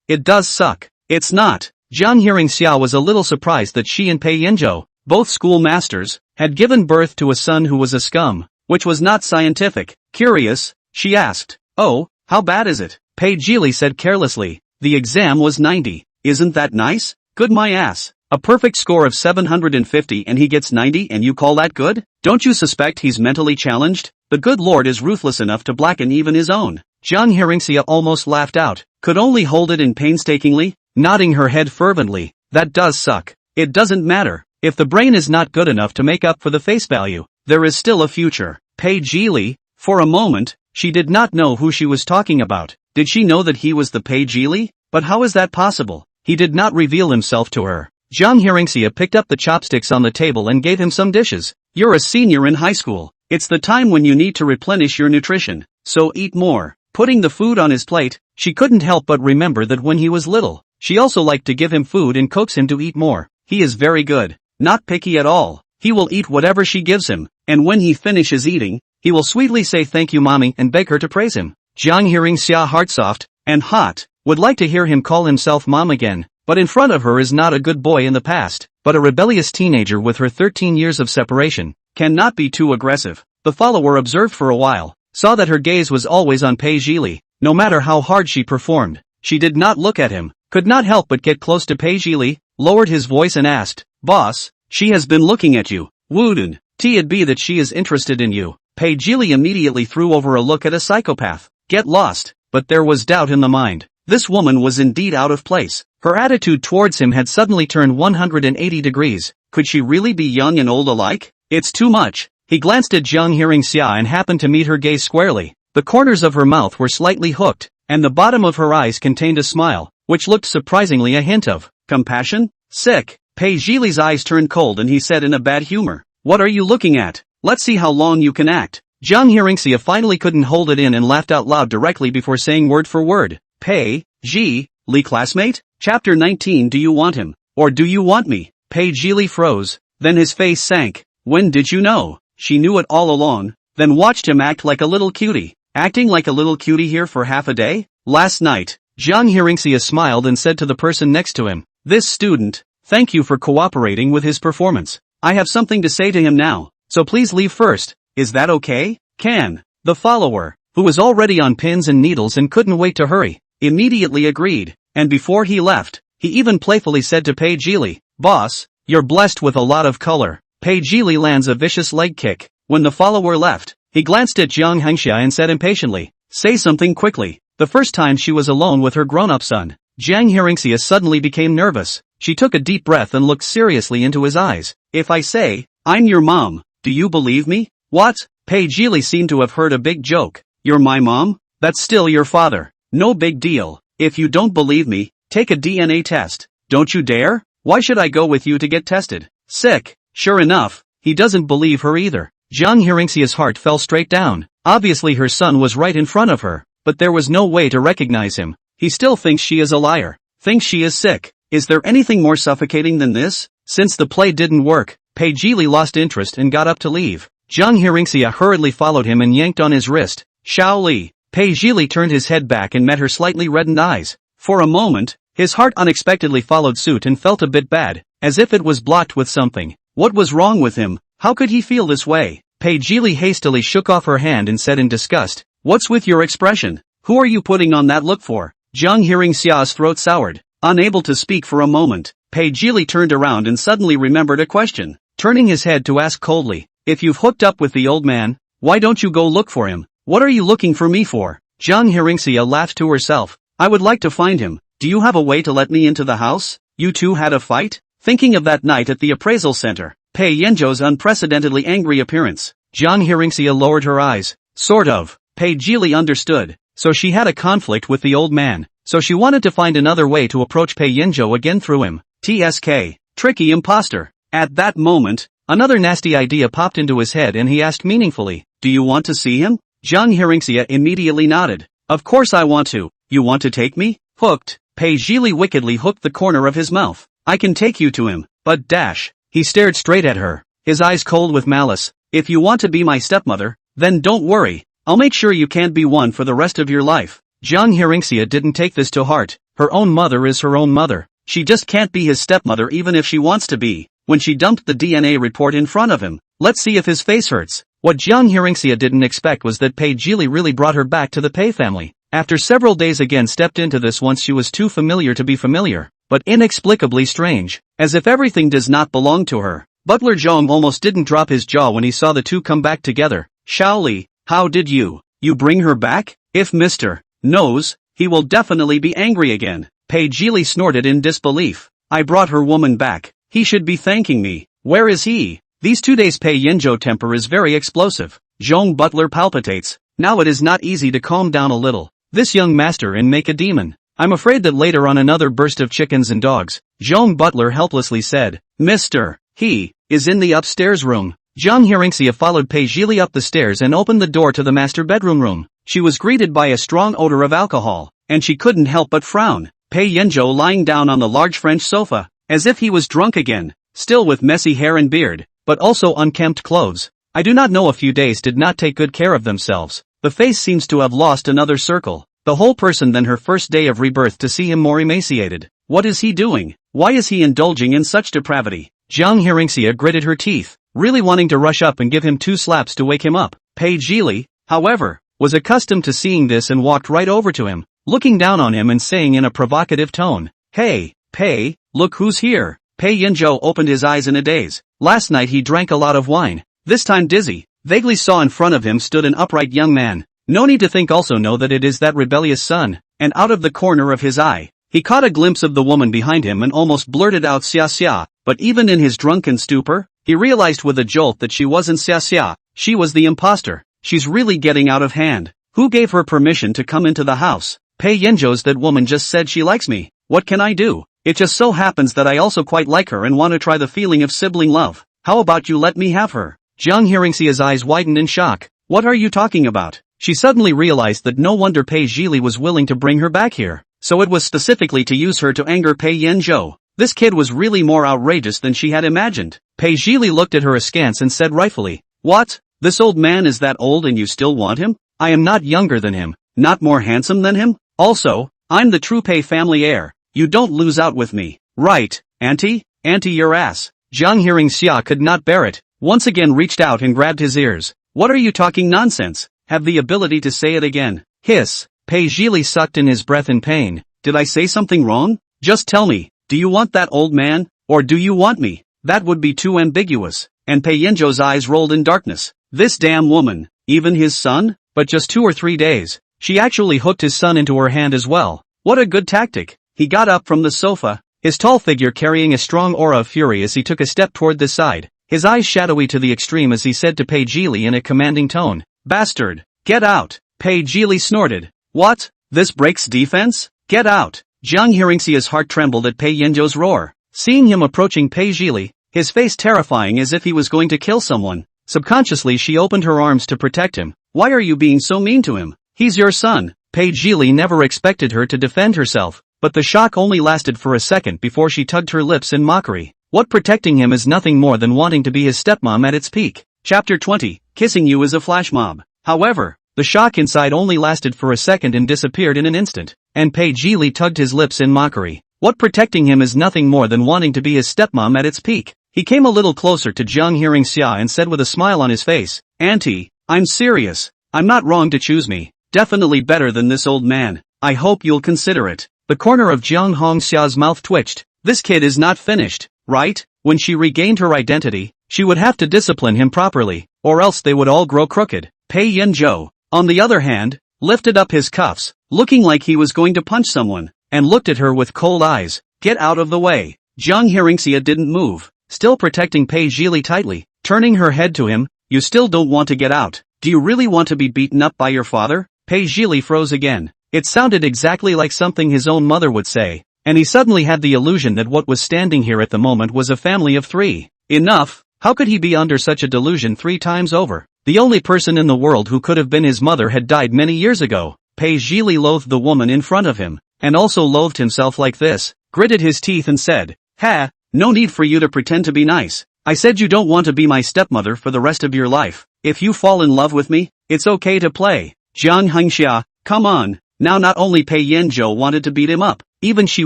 it does suck. It's not." Jiang Hearingxia was a little surprised that she and Pei Yanzhou, both schoolmasters, had given birth to a son who was a scum, which was not scientific. Curious, she asked, "Oh, how bad is it?" Pei Zhili said carelessly, "The exam was 90. Isn't that nice? Good my ass. A perfect score of 750 and he gets 90 and you call that good? Don't you suspect he's mentally challenged? The good Lord is ruthless enough to blacken even his own." Jiang Hearingxia almost laughed out, could only hold it in painstakingly. nodding her head fervently. That does suck. It doesn't matter. If the brain is not good enough to make up for the face value, there is still a future. Pei Jili, for a moment, she did not know who she was talking about. Did she know that he was the Pei Jili? But how is that possible? He did not reveal himself to her. Jiang Hearingxia picked up the chopsticks on the table and gave him some dishes. You're a senior in high school. It's the time when you need to replenish your nutrition, so eat more. Putting the food on his plate, she couldn't help but remember that when he was little, she also liked to give him food and coax him to eat more. He is very good. Not picky at all. He will eat whatever she gives him, and when he finishes eating, he will sweetly say thank you mommy and beg her to praise him. Jiang Hearingxia, heart-soft and hot, would like to hear him call himself mom again, but in front of her is not a good boy in the past, but a rebellious teenager with her 13 years of separation, cannot be too aggressive. The follower observed for a while, saw that her gaze was always on Pei Jili. No matter how hard she performed, she did not look at him, could not help but get close to Pei Jili, lowered his voice and asked, "Boss, she has been looking at you. Wouldn't it be that she is interested in you?" Pei Jili immediately threw over a look at a psychopath. Get lost, but there was doubt in the mind. This woman was indeed out of place. Her attitude towards him had suddenly turned 180 degrees. Could she really be young and old alike? It's too much. He glanced at Jiang Hearingxia and happened to meet her gaze squarely. The corners of her mouth were slightly hooked, and the bottom of her eyes contained a smile, which looked surprisingly a hint of compassion. Sick. Pei Jili's eyes turned cold and he said in a bad humor, "What are you looking at? Let's see how long you can act." Jiang Hearingxia finally couldn't hold it in and laughed out loud directly before saying word for word, "Pei Jili classmate? Chapter 19. Do you want him? Or do you want me?" Pei Jili froze, then his face sank. When did you know? She knew it all along, then watched him act like a little cutie. Acting like a little cutie here for half a day? Last night. Jiang Hearingxia smiled and said to the person next to him, "This student, thank you for cooperating with his performance. I have something to say to him now, so please leave first. Is that okay?" Can. The follower, who was already on pins and needles and couldn't wait to hurry, immediately agreed, and before he left, he even playfully said to Pei Jili, "Boss, you're blessed with a lot of color." Pei Jili lands a vicious leg kick. When the follower left, he glanced at Jiang Hearingxia and said impatiently, "Say something quickly." The first time she was alone with her grown-up son, Jiang Hearingxia suddenly became nervous. She took a deep breath and looked seriously into his eyes. "If I say, I'm your mom, do you believe me?" "What?" Pei Jili seemed to have heard a big joke. "You're my mom? That's still your father. No big deal. If you don't believe me, take a DNA test. Don't you dare? Why should I go with you to get tested?" Sick. Sure enough, he doesn't believe her either. Jiang Hearingxia's heart fell straight down. Obviously her son was right in front of her, but there was no way to recognize him. He still thinks she is a liar. Thinks she is sick. Is there anything more suffocating than this? Since the play didn't work, Pei Jili lost interest and got up to leave. Jiang Hearingxia hurriedly followed him and yanked on his wrist. "Shao Li." Pei Jili turned his head back and met her slightly reddened eyes. For a moment, his heart unexpectedly followed suit and felt a bit bad, as if it was blocked with something. What was wrong with him? How could he feel this way? Pei Jili hastily shook off her hand and said in disgust, "What's with your expression? Who are you putting on that look for?" Jiang Hearingxia's throat soured. Unable to speak for a moment, Pei Jili turned around and suddenly remembered a question. Turning his head to ask coldly, "If you've hooked up with the old man, why don't you go look for him? What are you looking for me for?" Jiang Hearingxia laughed to herself. "I would like to find him. Do you have a way to let me into the house? You two had a fight?" Thinking of that night at the appraisal center, Pei Yanzhou's unprecedentedly angry appearance, Jiang Hearingxia lowered her eyes. Sort of. Pei Jili understood. So she had a conflict with the old man. So she wanted to find another way to approach Pei Yanzhou again through him. TSK. Tricky imposter. At that moment, another nasty idea popped into his head and he asked meaningfully, "Do you want to see him?" Jiang Hearingxia immediately nodded. "Of course I want to. You want to take me?" Hooked. Pei Jili wickedly hooked the corner of his mouth. "I can take you to him, but dash." He stared straight at her, his eyes cold with malice. "If you want to be my stepmother, then don't worry. I'll make sure you can't be one for the rest of your life." Jiang Hearingxia didn't take this to heart. Her own mother is her own mother. She just can't be his stepmother even if she wants to be. When she dumped the DNA report in front of him, let's see if his face hurts. What Jiang Hearingxia didn't expect was that Pei Jili really brought her back to the Pei family. After several days again stepped into this once she was too familiar to be familiar, but inexplicably strange, as if everything does not belong to her. Butler Zhao almost didn't drop his jaw when he saw the two come back together. "Shao Li, how did you bring her back?" If Mr. knows, he will definitely be angry again. Pei Jili snorted in disbelief. I brought her woman back. He should be thanking me. Where is he? These 2 days Pei Yanzhou temper is very explosive. Zhong butler palpitates. Now it is not easy to calm down a little. This young master and make a demon. I'm afraid that later on another burst of chickens and dogs. Zhong butler helplessly said. Mr. He is in the upstairs room. Jiang Hearingxia followed Pei Jili up the stairs and opened the door to the master bedroom room. She was greeted by a strong odor of alcohol, and she couldn't help but frown. Pei Yanzhou lying down on the large French sofa, as if he was drunk again, still with messy hair and beard, but also unkempt clothes. I do not know, a few days did not take good care of themselves. The face seems to have lost another circle. The whole person than her first day of rebirth to see him more emaciated. What is he doing? Why is he indulging in such depravity? Jiang Hearingxia gritted her teeth, really wanting to rush up and give him 2 slaps to wake him up. Pei Jili, however, was accustomed to seeing this and walked right over to him, looking down on him and saying in a provocative tone, Hey, Pei, look who's here. Pei Yanzhou opened his eyes in a daze. Last night he drank a lot of wine, this time dizzy, vaguely saw in front of him stood an upright young man. No need to think, also know that it is that rebellious son, and out of the corner of his eye, he caught a glimpse of the woman behind him and almost blurted out Xia Xia, but even in his drunken stupor, he realized with a jolt that she wasn't Xia Xia, she was the imposter. She's really getting out of hand. Who gave her permission to come into the house? Pei Yanzhou's that woman just said she likes me. What can I do? It just so happens that I also quite like her and want to try the feeling of sibling love. How about you let me have her? Jiang Hearingxia's eyes widened in shock. What are you talking about? She suddenly realized that no wonder Pei Jili was willing to bring her back here. So it was specifically to use her to anger Pei Yanzhou. This kid was really more outrageous than she had imagined. Pei Jili looked at her askance and said rightfully, What? This old man is that old and you still want him? I am not younger than him, not more handsome than him. Also, I'm the true Pei family heir. You don't lose out with me. Right, auntie? Auntie your ass. Jiang Hearingxia could not bear it, once again reached out and grabbed his ears. What are you talking nonsense? Have the ability to say it again. Hiss. Pei Jili sucked in his breath in pain. Did I say something wrong? Just tell me, do you want that old man, or do you want me? That would be too ambiguous. And Pei Yanzhou's eyes rolled in darkness. This damn woman, even his son? But just 2 or 3 days. She actually hooked his son into her hand as well. What a good tactic. He got up from the sofa, his tall figure carrying a strong aura of fury as he took a step toward this side, his eyes shadowy to the extreme as he said to Pei Jili in a commanding tone, Bastard, get out. Pei Jili snorted. What? This breaks defense? Get out. Jiang Hearingxia's heart trembled at Pei Yanzhou's roar. Seeing him approaching Pei Jili, his face terrifying as if he was going to kill someone, subconsciously she opened her arms to protect him. Why are you being so mean to him? He's your son. Pei Jili never expected her to defend herself, but the shock only lasted for a second before she tugged her lips in mockery. What, protecting him is nothing more than wanting to be his stepmom at its peak. Chapter 20, Kissing You is a flash mob. However, the shock inside only lasted for a second and disappeared in an instant, and Pei Jili tugged his lips in mockery. What, protecting him is nothing more than wanting to be his stepmom at its peak. He came a little closer to Jiang Hearingxia and said with a smile on his face, Auntie, I'm serious. I'm not wrong to choose me. Definitely better than this old man. I hope you'll consider it. The corner of Jiang Hongxia's mouth twitched. This kid is not finished, right? When she regained her identity, she would have to discipline him properly, or else they would all grow crooked. Pei Yanzhou, on the other hand, lifted up his cuffs, looking like he was going to punch someone, and looked at her with cold eyes. Get out of the way. Jiang Hearingxia didn't move, still protecting Pei Jili tightly, turning her head to him. You still don't want to get out? Do you really want to be beaten up by your father? Pei Jili froze again. It sounded exactly like something his own mother would say, and he suddenly had the illusion that what was standing here at the moment was a family of 3. Enough. How could he be under such a delusion 3 times over? The only person in the world who could have been his mother had died many years ago. Pei Jili loathed the woman in front of him, and also loathed himself like this, gritted his teeth and said, Ha, no need for you to pretend to be nice. I said you don't want to be my stepmother for the rest of your life. If you fall in love with me, it's okay to play. Jiang Hearingxia, come on. Now not only Pei Yanzhou wanted to beat him up, even she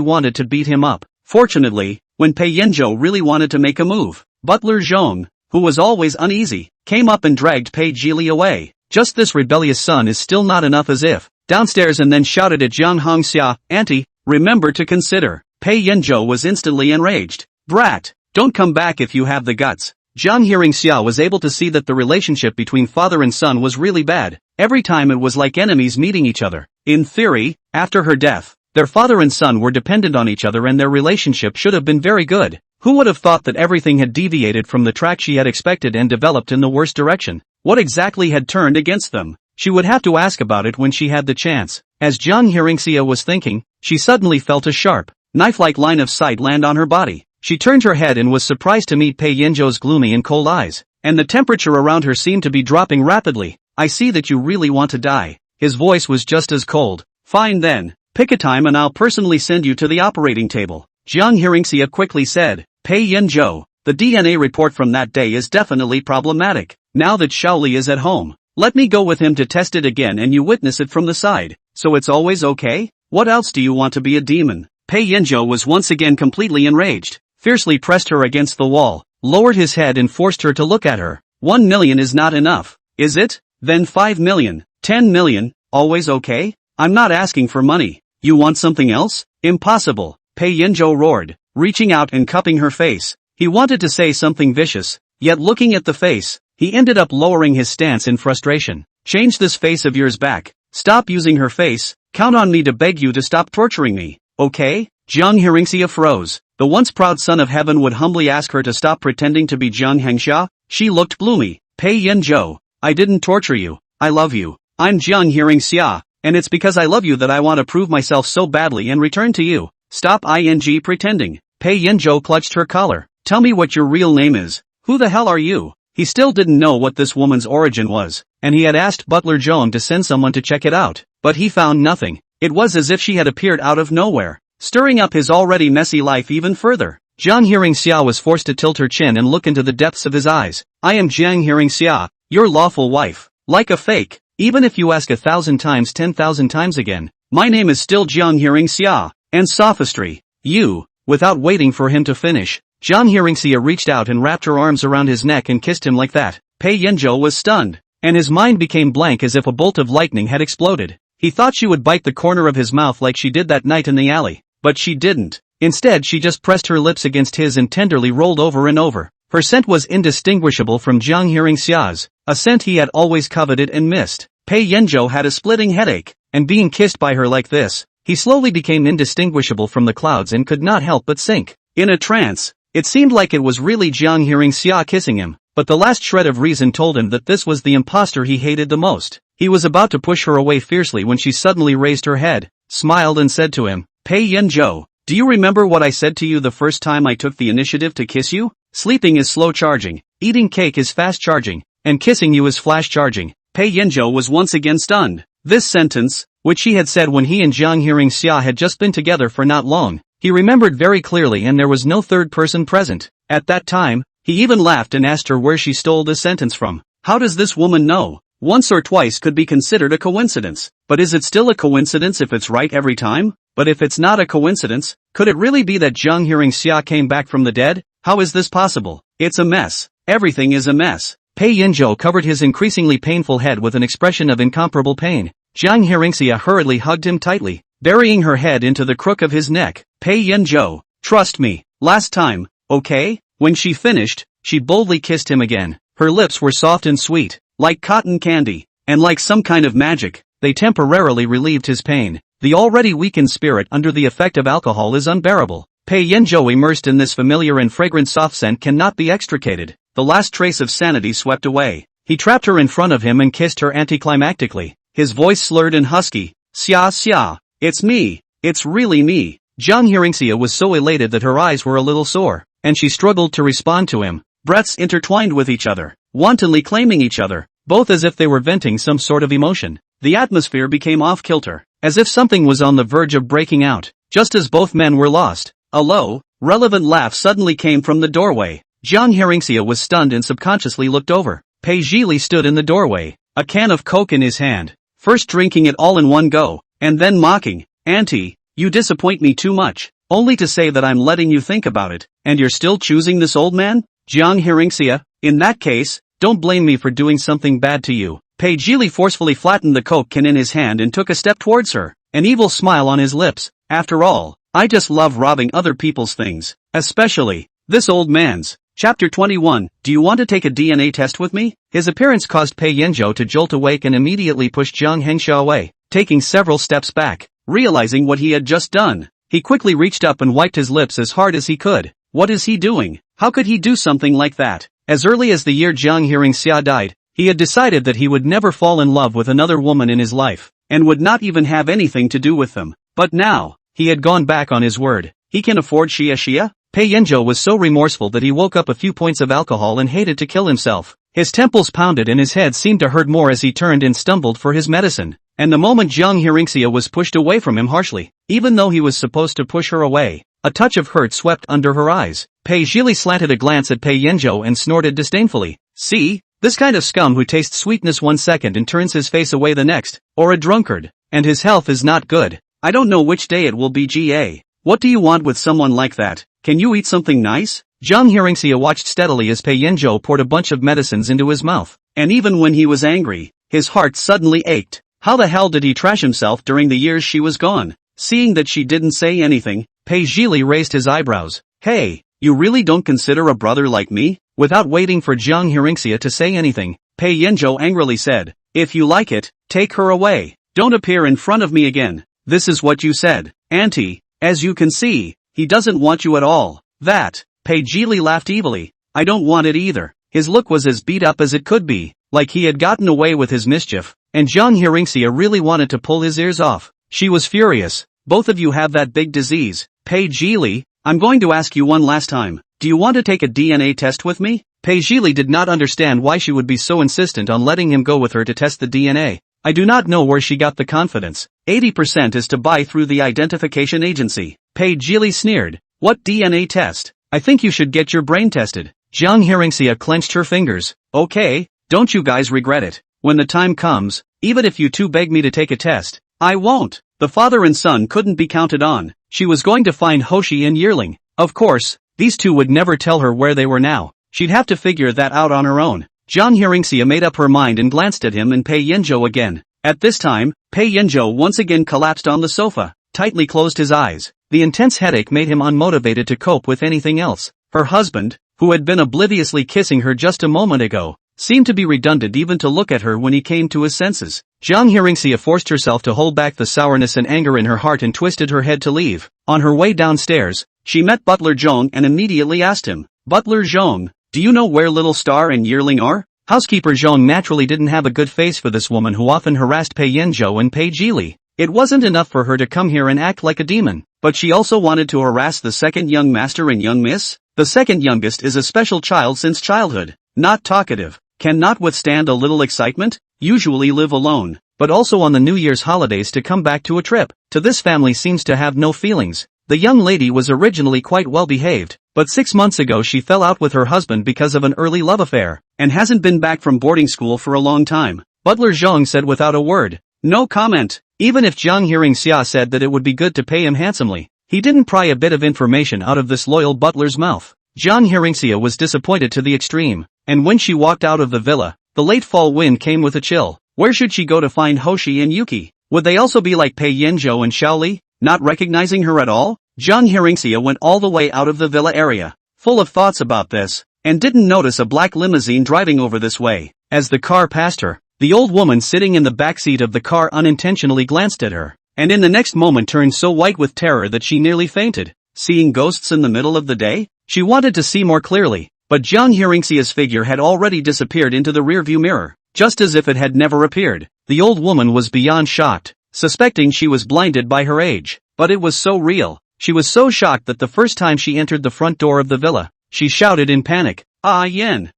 wanted to beat him up. Fortunately, when Pei Yanzhou really wanted to make a move, Butler Zhong, who was always uneasy, came up and dragged Pei Jili away. Just this rebellious son is still not enough, as if, downstairs, and then shouted at Jiang Hongxia, Auntie, remember to consider. Pei Yanzhou was instantly enraged. Brat, don't come back if you have the guts. Jiang Hearingxia was able to see that the relationship between father and son was really bad. Every time it was like enemies meeting each other. In theory, after her death, Their father and son were dependent on each other and their relationship should have been very good. Who would have thought that everything had deviated from the track she had expected and developed in the worst direction? What exactly had turned against them? She would have to ask about it when she had the chance. As Jiang Hearingxia was thinking, she suddenly felt a sharp, knife-like line of sight land on her body. She turned her head and was surprised to meet Pei Yanzhou's gloomy and cold eyes, and the temperature around her seemed to be dropping rapidly. I see that you really want to die. His voice was just as cold. Fine then, pick a time and I'll personally send you to the operating table. Jiang Hearingxia quickly said. Pei Yanzhou, the DNA report from that day is definitely problematic. Now that Shaoli is at home, let me go with him to test it again and you witness it from the side. So it's always okay? What else do you want to be a demon? Pei Yanzhou was once again completely enraged, fiercely pressed her against the wall, lowered his head and forced her to look at her. 1 million is not enough, is it? Then 5 million, 10 million, always okay? I'm not asking for money. You want something else? Impossible, Pei Yanzhou roared, reaching out and cupping her face. He wanted to say something vicious, yet looking at the face, he ended up lowering his stance in frustration. Change this face of yours back. Stop using her face. Count on me to beg you to stop torturing me, okay? Jiang Hearingxia froze. The once proud son of heaven would humbly ask her to stop pretending to be Jiang Hearingxia? She looked gloomy. Pei Yanzhou, I didn't torture you. I love you. I'm Jiang Hearingxia, and it's because I love you that I want to prove myself so badly and return to you. Stop pretending. Pei Yanzhou clutched her collar. Tell me what your real name is. Who the hell are you? He still didn't know what this woman's origin was, and he had asked butler Zhao to send someone to check it out, but he found nothing. It was as if she had appeared out of nowhere, stirring up his already messy life even further. Jiang Hearingxia was forced to tilt her chin and look into the depths of his eyes. I am Jiang Hearingxia, your lawful wife. Like a fake, even if you ask 1,000 times 10,000 times again, my name is still Jiang Hearingxia. And sophistry. You, without waiting for him to finish, Jiang Hearingxia reached out and wrapped her arms around his neck and kissed him like that. Pei Yanzhou was stunned, and his mind became blank as if a bolt of lightning had exploded. He thought she would bite the corner of his mouth like she did that night in the alley, but she didn't. Instead she just pressed her lips against his and tenderly rolled over and over. Her scent was indistinguishable from Jiang Hearingxia's, a scent he had always coveted and missed. Pei Yanzhou had a splitting headache, and being kissed by her like this, he slowly became indistinguishable from the clouds and could not help but sink. In a trance, it seemed like it was really Jiang Hearingxia kissing him, but the last shred of reason told him that this was the imposter he hated the most. He was about to push her away fiercely when she suddenly raised her head, smiled and said to him, Pei Yanzhou, do you remember what I said to you the first time I took the initiative to kiss you? Sleeping is slow charging, eating cake is fast charging, and kissing you is flash charging. Pei Yanzhou was once again stunned. This sentence, which he had said when he and Jiang Hearingxia had just been together for not long, he remembered very clearly and there was no third person present. At that time, he even laughed and asked her where she stole the sentence from. How does this woman know? Once or twice could be considered a coincidence, but is it still a coincidence if it's right every time? But if it's not a coincidence, could it really be that Jiang Hearingxia came back from the dead? How is this possible? It's a mess. Everything is a mess. Pei Yanzhou covered his increasingly painful head with an expression of incomparable pain. Jiang Hearingxia hurriedly hugged him tightly, burying her head into the crook of his neck. Pei Yanzhou, trust me, last time, okay? When she finished, she boldly kissed him again. Her lips were soft and sweet, like cotton candy, and like some kind of magic, they temporarily relieved his pain. The already weakened spirit under the effect of alcohol is unbearable. Pei Yanzhou immersed in this familiar and fragrant soft scent cannot be extricated. The last trace of sanity swept away. He trapped her in front of him and kissed her anticlimactically, his voice slurred and husky. Xia xia, it's me, it's really me. Jiang Hearingxia was so elated that her eyes were a little sore, and she struggled to respond to him. Breaths intertwined with each other, wantonly claiming each other, both as if they were venting some sort of emotion. The atmosphere became off-kilter, as if something was on the verge of breaking out, just as both men were lost. A low, relevant laugh suddenly came from the doorway. Jiang Hearingxia was stunned and subconsciously looked over. Pei Zhili stood in the doorway, a can of Coke in his hand, first drinking it all in one go, and then mocking, Auntie, you disappoint me too much, only to say that I'm letting you think about it, and you're still choosing this old man? Jiang Hearingxia, in that case, don't blame me for doing something bad to you. Pei Zhili forcefully flattened the Coke can in his hand and took a step towards her, an evil smile on his lips. After all, I just love robbing other people's things, especially this old man's. Chapter 21, do you want to take a DNA test with me? His appearance caused Pei Yanzhou to jolt awake and immediately pushed Jiang Hearingxia away, taking several steps back. Realizing what he had just done, he quickly reached up and wiped his lips as hard as he could. What is he doing? How could he do something like that? As early as the year Jiang Hearingxia died, he had decided that he would never fall in love with another woman in his life, and would not even have anything to do with them. But now, he had gone back on his word. He can afford Xia. Pei Yanzhou was so remorseful that he woke up a few points of alcohol and hated to kill himself. His temples pounded and his head seemed to hurt more as he turned and stumbled for his medicine. And the moment Jiang Hearingxia was pushed away from him harshly, even though he was supposed to push her away, a touch of hurt swept under her eyes. Pei Zhili slanted a glance at Pei Yanzhou and snorted disdainfully. See? This kind of scum who tastes sweetness 1 second and turns his face away the next, or a drunkard, and his health is not good. I don't know which day it will be. Ga. What do you want with someone like that? Can you eat something nice? Jiang Hearingxia watched steadily as Pei Yanzhou poured a bunch of medicines into his mouth, and even when he was angry, his heart suddenly ached. How the hell did he trash himself during the years she was gone? Seeing that she didn't say anything, Pei Zhili raised his eyebrows. Hey, you really don't consider a brother like me? Without waiting for Jiang Hearingxia to say anything, Pei Yanzhou angrily said, if you like it, take her away. Don't appear in front of me again. This is what you said, Auntie. As you can see, he doesn't want you at all. That. Pei Zhili laughed evilly. I don't want it either. His look was as beat up as it could be, like he had gotten away with his mischief, and Jiang Hearingxia really wanted to pull his ears off. She was furious. Both of you have that big disease. Pei Zhili, I'm going to ask you one last time. Do you want to take a DNA test with me? Pei Zhili did not understand why she would be so insistent on letting him go with her to test the DNA. I do not know where she got the confidence. 80% is to buy through the identification agency. Pei Zhili sneered. What DNA test? I think you should get your brain tested. Jiang Hearingxia clenched her fingers. Okay, don't you guys regret it. When the time comes, even if you two beg me to take a test, I won't. The father and son couldn't be counted on. She was going to find Hoshi and Yearling. Of course, these two would never tell her where they were now. She'd have to figure that out on her own. Jiang Hearingxia made up her mind and glanced at him and Pei Yanzhou again. At this time, Pei Yanzhou once again collapsed on the sofa, tightly closed his eyes. The intense headache made him unmotivated to cope with anything else. Her husband, who had been obliviously kissing her just a moment ago, seemed to be redundant even to look at her when he came to his senses. Jiang Hearingxia forced herself to hold back the sourness and anger in her heart and twisted her head to leave. On her way downstairs, she met Butler Zhong and immediately asked him, Butler Zhong, do you know where Little Star and Yearling are? Housekeeper Zhong naturally didn't have a good face for this woman who often harassed Pei Yanzhou and Pei Zhili. It wasn't enough for her to come here and act like a demon, but she also wanted to harass the second young master and young miss. The second youngest is a special child since childhood, not talkative, cannot withstand a little excitement, usually live alone, but also on the New Year's holidays to come back to a trip. To this family seems to have no feelings. The young lady was originally quite well behaved, but 6 months ago she fell out with her husband because of an early love affair, and hasn't been back from boarding school for a long time. Butler Zhong said without a word. No comment. Even if Jiang Hearingxia said that it would be good to pay him handsomely, he didn't pry a bit of information out of this loyal butler's mouth. Jiang Hearingxia was disappointed to the extreme, and when she walked out of the villa, the late fall wind came with a chill. Where should she go to find Hoshi and Yuki? Would they also be like Pei Yanzhou and Shaoli, not recognizing her at all? Jiang Hearingxia went all the way out of the villa area, full of thoughts about this, and didn't notice a black limousine driving over this way. As the car passed her, the old woman sitting in the backseat of the car unintentionally glanced at her, and in the next moment turned so white with terror that she nearly fainted. Seeing ghosts in the middle of the day? She wanted to see more clearly, but Jiang Hearingxia's figure had already disappeared into the rearview mirror, just as if it had never appeared. The old woman was beyond shocked, suspecting she was blinded by her age, but it was so real. She was so shocked that the first time she entered the front door of the villa, she shouted in panic, Ah Yen,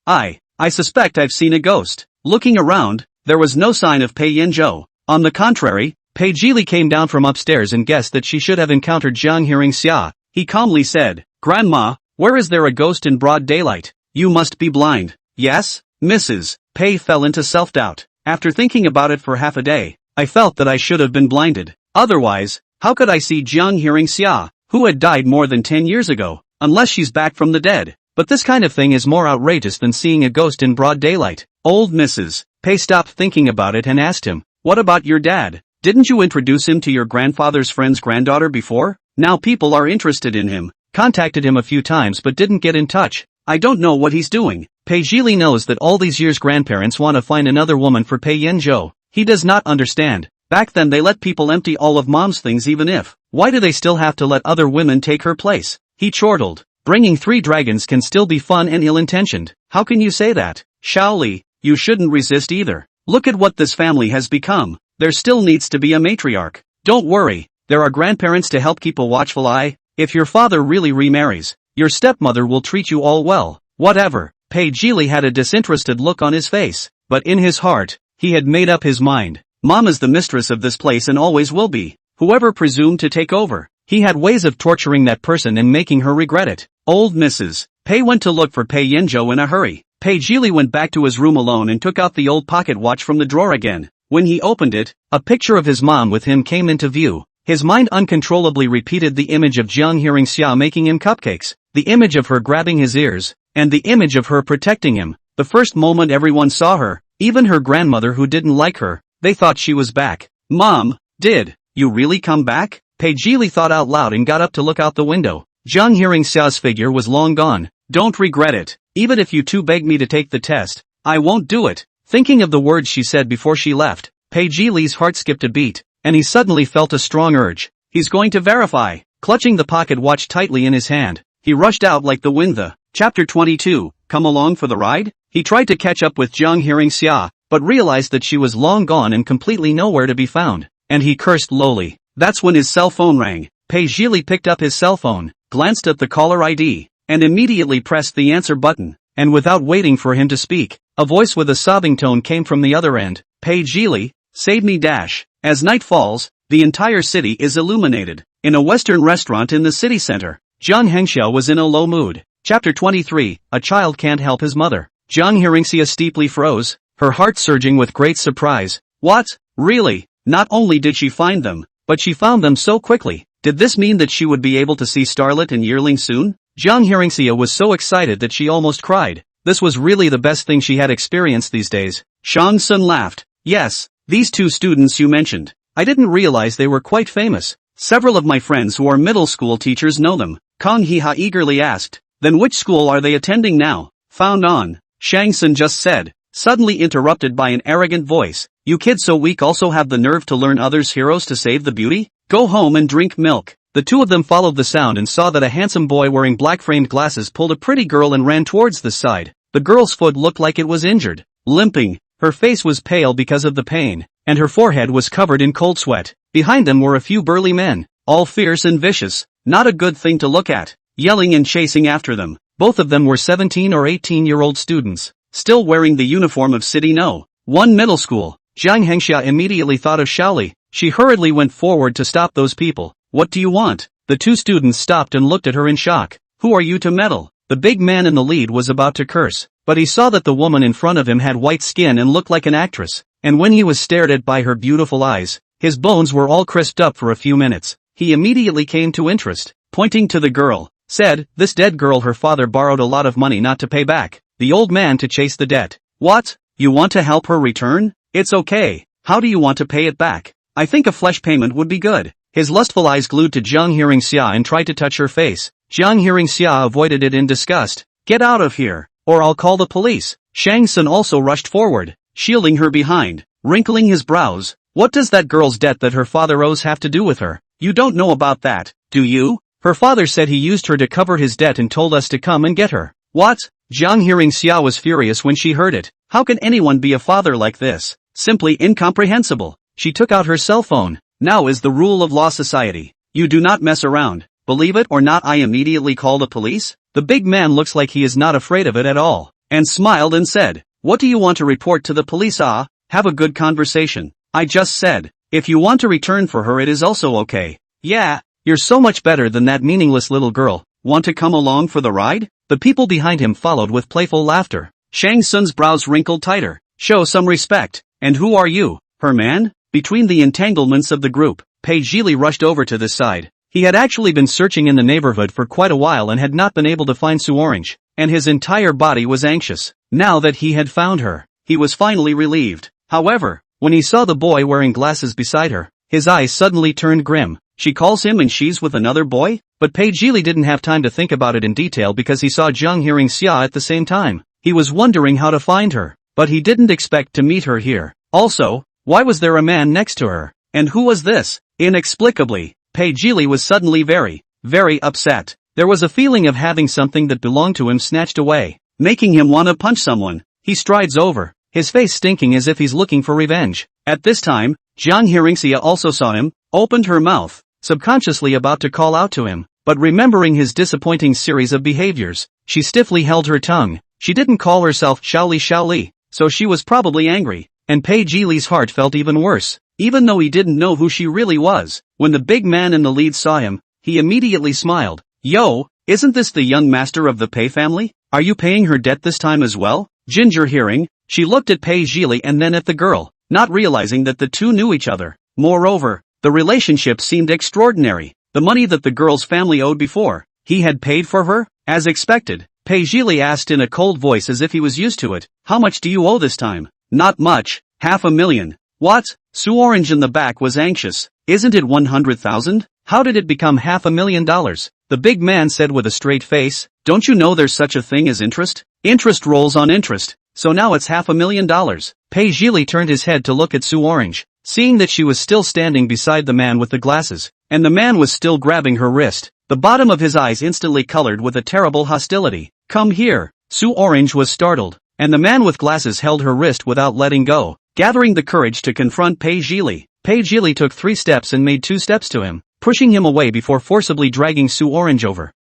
I suspect I've seen a ghost. Looking around, there was no sign of Pei Yanzhou. On the contrary, Pei Zhili came down from upstairs and guessed that she should have encountered Jiang Hearingxia. He calmly said, Grandma, where is there a ghost in broad daylight? You must be blind. Yes, Mrs. Pei fell into self-doubt. After thinking about it for half a day, I felt that I should have been blinded. Otherwise, how could I see Jiang Hearingxia, who had died more than 10 years ago, unless she's back from the dead? But this kind of thing is more outrageous than seeing a ghost in broad daylight. Old Mrs. Pei stopped thinking about it and asked him, what about your dad? Didn't you introduce him to your grandfather's friend's granddaughter before? Now people are interested in him. Contacted him a few times but didn't get in touch. I don't know what he's doing. Pei Zhili knows that all these years grandparents want to find another woman for Pei Yanzhou. He does not understand. Back then they let people empty all of mom's things even if. Why do they still have to let other women take her place? He chortled. Bringing 3 dragons can still be fun and ill-intentioned. How can you say that? Shaoli, you shouldn't resist either. Look at what this family has become. There still needs to be a matriarch. Don't worry, there are grandparents to help keep a watchful eye. If your father really remarries, your stepmother will treat you all well. Whatever. Pei Jili had a disinterested look on his face, but in his heart, he had made up his mind. Mom is the mistress of this place and always will be. Whoever presumed to take over, he had ways of torturing that person and making her regret it. Old Mrs. Pei went to look for Pei Yanzhou in a hurry. Pei Jili went back to his room alone and took out the old pocket watch from the drawer again. When he opened it, a picture of his mom with him came into view. His mind uncontrollably repeated the image of Jiang Hearingxia making him cupcakes, the image of her grabbing his ears, and the image of her protecting him. The first moment everyone saw her, even her grandmother who didn't like her, they thought she was back. Mom, did you really come back? Pei Jili thought out loud and got up to look out the window. Jiang Hearingxia's figure was long gone. Don't regret it. Even if you two beg me to take the test, I won't do it. Thinking of the words she said before she left, Pei Jili's heart skipped a beat, and he suddenly felt a strong urge. He's going to verify. Clutching the pocket watch tightly in his hand, he rushed out like the wind. Chapter 22, Come along for the ride? He tried to catch up with Jiang Hearingxia, but realized that she was long gone and completely nowhere to be found, and he cursed lowly. That's when his cell phone rang. Pei Jili picked up his cell phone, glanced at the caller ID, and immediately pressed the answer button, and without waiting for him to speak, a voice with a sobbing tone came from the other end. Pei Jili, save me dash. As night falls, the entire city is illuminated. In a Western restaurant in the city center, Jiang Heringxia was in a low mood. Chapter 23, A child can't help his mother. Jiang Heringxia steeply froze, her heart surging with great surprise. What? Really? Not only did she find them, but she found them so quickly. Did this mean that she would be able to see Starlet and Yearling soon? Jiang Heringxia was so excited that she almost cried. This was really the best thing she had experienced these days. Shang Sun laughed. Yes, these 2 students you mentioned. I didn't realize they were quite famous. Several of my friends who are middle school teachers know them. Kang Heha eagerly asked. Then which school are they attending now? Found on. Shang Sun just said, suddenly interrupted by an arrogant voice. You kids so weak also have the nerve to learn others' heroes to save the beauty? Go home and drink milk. The 2 of them followed the sound and saw that a handsome boy wearing black-framed glasses pulled a pretty girl and ran towards the side. The girl's foot looked like it was injured. Limping, her face was pale because of the pain, and her forehead was covered in cold sweat. Behind them were a few burly men, all fierce and vicious, not a good thing to look at, yelling and chasing after them. Both of them were 17 or 18-year-old students, still wearing the uniform of City No. 1 middle school. Jiang Heringxia immediately thought of Shaoli. She hurriedly went forward to stop those people. What do you want? The 2 students stopped and looked at her in shock. Who are you to meddle? The big man in the lead was about to curse, but he saw that the woman in front of him had white skin and looked like an actress, and when he was stared at by her beautiful eyes, his bones were all crisped up for a few minutes. He immediately came to interest, pointing to the girl, said, this dead girl her father borrowed a lot of money not to pay back, the old man to chase the debt. What? You want to help her return? It's okay. How do you want to pay it back? I think a flesh payment would be good. His lustful eyes glued to Jiang Heringxia and tried to touch her face. Jiang Heringxia avoided it in disgust. Get out of here, or I'll call the police. Shang Sun also rushed forward, shielding her behind, wrinkling his brows. What does that girl's debt that her father owes have to do with her? You don't know about that, do you? Her father said he used her to cover his debt and told us to come and get her. What? Jiang Heringxia was furious when she heard it. How can anyone be a father like this? Simply incomprehensible. She took out her cell phone. Now is the rule of law society. You do not mess around. Believe it or not, I immediately call the police. The big man looks like he is not afraid of it at all, and smiled and said, what do you want to report to the police? Have a good conversation. I just said, if you want to return for her it is also okay. Yeah, you're so much better than that meaningless little girl. Want to come along for the ride? The people behind him followed with playful laughter. Shang Sun's brows wrinkled tighter. Show some respect. And who are you? Her man? Between the entanglements of the group, Pei Jili rushed over to this side. He had actually been searching in the neighborhood for quite a while and had not been able to find Su Orange, and his entire body was anxious. Now that he had found her, he was finally relieved. However, when he saw the boy wearing glasses beside her, his eyes suddenly turned grim. She calls him and she's with another boy? But Pei Jili didn't have time to think about it in detail because he saw Jiang Heringxia at the same time. He was wondering how to find her, but he didn't expect to meet her here. Also, why was there a man next to her? And who was this? Inexplicably, Pei Jili was suddenly very, very upset. There was a feeling of having something that belonged to him snatched away, making him want to punch someone. He strides over, his face stinking as if he's looking for revenge. At this time, Jiang Hearingxia also saw him, opened her mouth, subconsciously about to call out to him, but remembering his disappointing series of behaviors, she stiffly held her tongue. She didn't call herself Shaoli, so she was probably angry, and Pei Jili's heart felt even worse, even though he didn't know who she really was. When the big man in the lead saw him, he immediately smiled. Yo, isn't this the young master of the Pei family? Are you paying her debt this time as well? Ginger hearing, she looked at Pei Jili and then at the girl, not realizing that the two knew each other. Moreover, the relationship seemed extraordinary. The money that the girl's family owed before, he had paid for her? As expected, Pei Jili asked in a cold voice as if he was used to it. How much do you owe this time? Not much, $500,000. What? Su Orange in the back was anxious. Isn't it 100,000? How did it become $500,000? The big man said with a straight face. Don't you know there's such a thing as interest? Interest rolls on interest, so now it's $500,000. Pei Jili turned his head to look at Su Orange, seeing that she was still standing beside the man with the glasses, and the man was still grabbing her wrist. The bottom of his eyes instantly colored with a terrible hostility. Come here. Su Orange was startled, and the man with glasses held her wrist without letting go, gathering the courage to confront Pei Jili. Pei Jili took 3 steps and made 2 steps to him, pushing him away before forcibly dragging Su Orange over.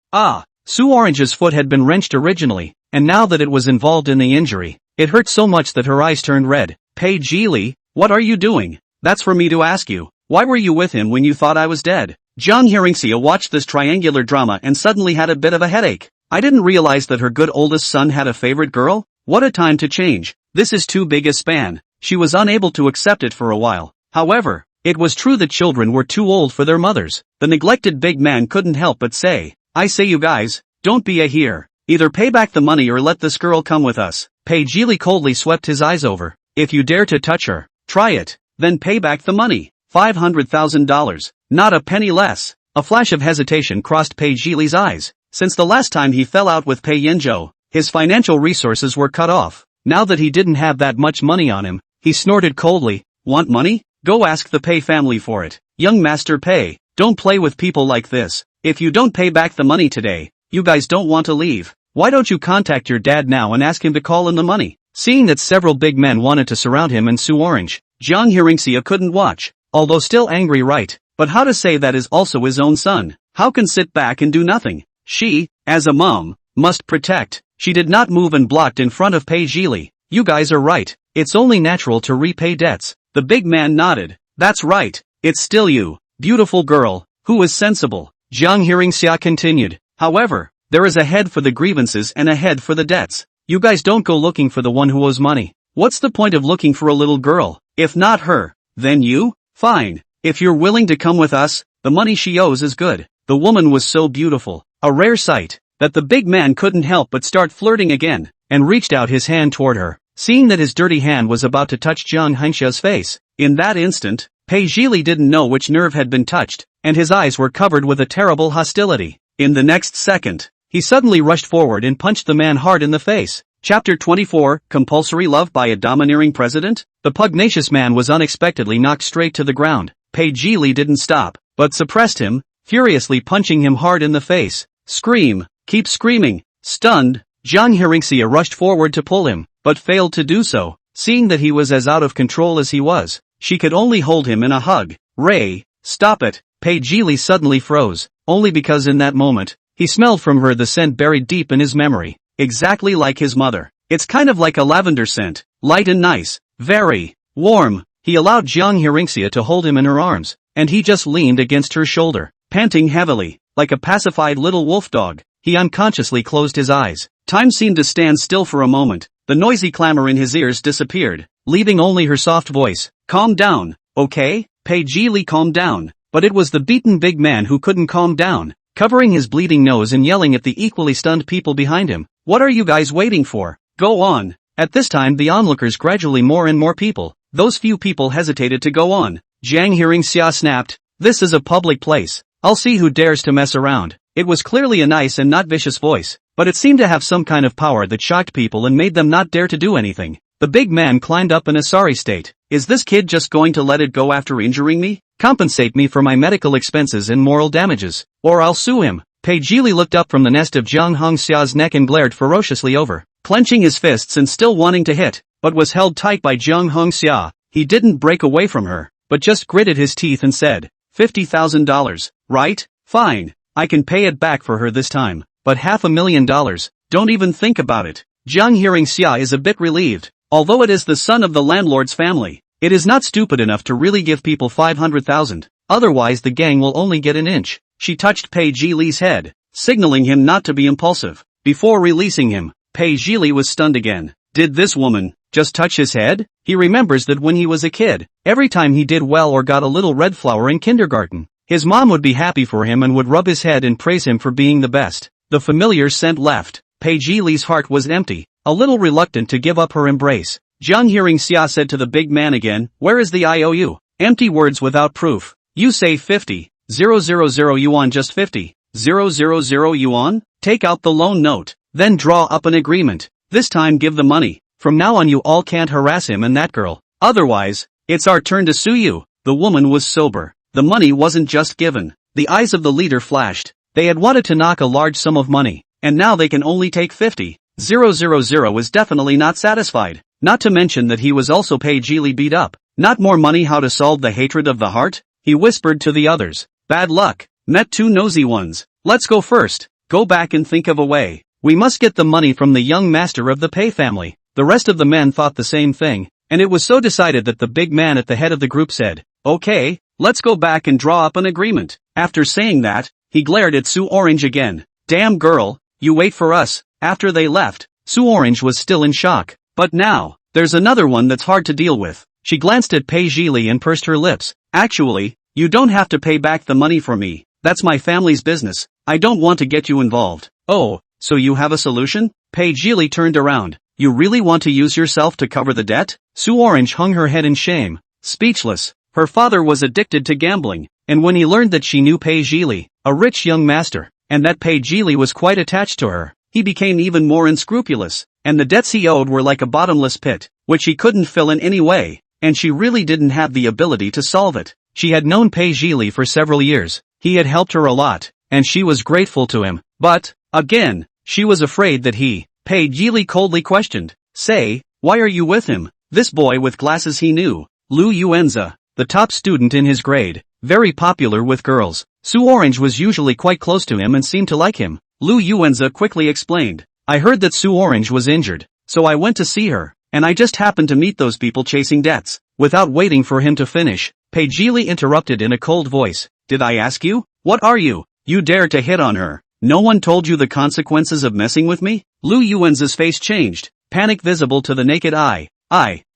Su Orange's foot had been wrenched originally, and now that it was involved in the injury, it hurt so much that her eyes turned red. Pei Jili, what are you doing? That's for me to ask you. Why were you with him when you thought I was dead? Jiang Hearingxia watched this triangular drama and suddenly had a bit of a headache. I didn't realize that her good oldest son had a favorite girl. What a time to change. This is too big a span. She was unable to accept it for a while. However, it was true that children were too old for their mothers. The neglected big man couldn't help but say, I say you guys, don't be a here. Either pay back the money or let this girl come with us. Pei Jili coldly swept his eyes over. If you dare to touch her, try it, then pay back the money. $500,000, not a penny less. A flash of hesitation crossed Pei Jili's eyes. Since the last time he fell out with Pei Yanzhou, his financial resources were cut off. Now that he didn't have that much money on him, he snorted coldly. Want money? Go ask the Pei family for it. Young Master Pei, don't play with people like this. If you don't pay back the money today, you guys don't want to leave. Why don't you contact your dad now and ask him to call in the money? Seeing that several big men wanted to surround him and Su Orange, Jiang Hearingxia couldn't watch. Although still angry, right? But how to say that is also his own son? How can sit back and do nothing? She, as a mom, must protect. She did not move and blocked in front of Pei Jili. You guys are right. It's only natural to repay debts. The big man nodded. That's right. It's still you, beautiful girl, who is sensible. Jiang Hearingxia continued. However, there is a head for the grievances and a head for the debts. You guys don't go looking for the one who owes money. What's the point of looking for a little girl? If not her, then you? Fine. If you're willing to come with us, the money she owes is good. The woman was so beautiful, a rare sight, that the big man couldn't help but start flirting again, and reached out his hand toward her, seeing that his dirty hand was about to touch Jiang Hearingxia's face. In that instant, Pei Jili didn't know which nerve had been touched, and his eyes were covered with a terrible hostility. In the next second, he suddenly rushed forward and punched the man hard in the face. Chapter 24, Compulsory Love by a Domineering President? The pugnacious man was unexpectedly knocked straight to the ground. Pei Jili didn't stop, but suppressed him, furiously punching him hard in the face. Scream! Keep screaming! Stunned, Jiang Hearingxia rushed forward to pull him, but failed to do so. Seeing that he was as out of control as he was, she could only hold him in a hug. Ray, stop it! Pei Jili suddenly froze, only because in that moment, he smelled from her the scent buried deep in his memory. Exactly like his mother. It's kind of like a lavender scent, light and nice, very warm. He allowed Jiang Hearingxia to hold him in her arms, and he just leaned against her shoulder, panting heavily, like a pacified little wolf dog. He unconsciously closed his eyes. Time seemed to stand still for a moment. The noisy clamor in his ears disappeared, leaving only her soft voice. Calm down, okay? Pei Jili calmed down, but it was the beaten big man who couldn't calm down, covering his bleeding nose and yelling at the equally stunned people behind him. What are you guys waiting for? Go on. At this time the onlookers gradually more and more people. Those few people hesitated to go on. Jiang Hearingxia snapped. This is a public place. I'll see who dares to mess around. It was clearly a nice and not vicious voice, but it seemed to have some kind of power that shocked people and made them not dare to do anything. The big man climbed up in a sorry state. Is this kid just going to let it go after injuring me? Compensate me for my medical expenses and moral damages, or I'll sue him. Pei Jili looked up from the nest of Jiang Hongxia's neck and glared ferociously over, clenching his fists and still wanting to hit, but was held tight by Jiang Hongxia. He didn't break away from her, but just gritted his teeth and said, $50,000, right? Fine. I can pay it back for her this time, but $500,000, don't even think about it. Jiang Hearingxia is a bit relieved. Although it is the son of the landlord's family, it is not stupid enough to really give people 500,000, otherwise the gang will only get an inch. She touched Pei Jili's head, signaling him not to be impulsive. Before releasing him, Pei Jili was stunned again. Did this woman just touch his head? He remembers that when he was a kid, every time he did well or got a little red flower in kindergarten, his mom would be happy for him and would rub his head and praise him for being the best. The familiar scent left. Pei Jili's heart was empty, a little reluctant to give up her embrace. Jiang Hearingxia said to the big man again, where is the IOU? Empty words without proof. You say 50,000 yuan, just 50,000 yuan? Take out the loan note, then draw up an agreement. This time give the money. From now on you all can't harass him and that girl. Otherwise, it's our turn to sue you. The woman was sober. The money wasn't just given. The eyes of the leader flashed. They had wanted to knock a large sum of money, and now they can only take 50,000 was definitely not satisfied. Not to mention that he was also Pei Jili beat up. Not more money. How to solve the hatred of the heart? He whispered to the others. Bad luck. Met two nosy ones. Let's go first. Go back and think of a way. We must get the money from the young master of the Pei family. The rest of the men thought the same thing, and it was so decided that the big man at the head of the group said, okay, let's go back and draw up an agreement. After saying that, he glared at Su Orange again. Damn girl, you wait for us. After they left, Su Orange was still in shock. But now, there's another one that's hard to deal with. She glanced at Pei Jili and pursed her lips. Actually, you don't have to pay back the money for me. That's my family's business. I don't want to get you involved. Oh, so you have a solution? Pei Jili turned around. You really want to use yourself to cover the debt? Su Orange hung her head in shame. Speechless. Her father was addicted to gambling, and when he learned that she knew Pei Jili, a rich young master, and that Pei Jili was quite attached to her, he became even more unscrupulous, and the debts he owed were like a bottomless pit, which he couldn't fill in any way, and she really didn't have the ability to solve it. She had known Pei Jili for several years. He had helped her a lot, and she was grateful to him. But, again, she was afraid that he, Pei Jili coldly questioned. Say, why are you with him? This boy with glasses he knew. Lu Yuanzi, the top student in his grade, very popular with girls. Su Orange was usually quite close to him and seemed to like him. Lu Yuanzi quickly explained. I heard that Su Orange was injured, so I went to see her, and I just happened to meet those people chasing debts. Without waiting for him to finish, Pei Jili interrupted in a cold voice. Did I ask you? What are you? You dare to hit on her? No one told you the consequences of messing with me? Lu Yuanzi's face changed, panic visible to the naked eye.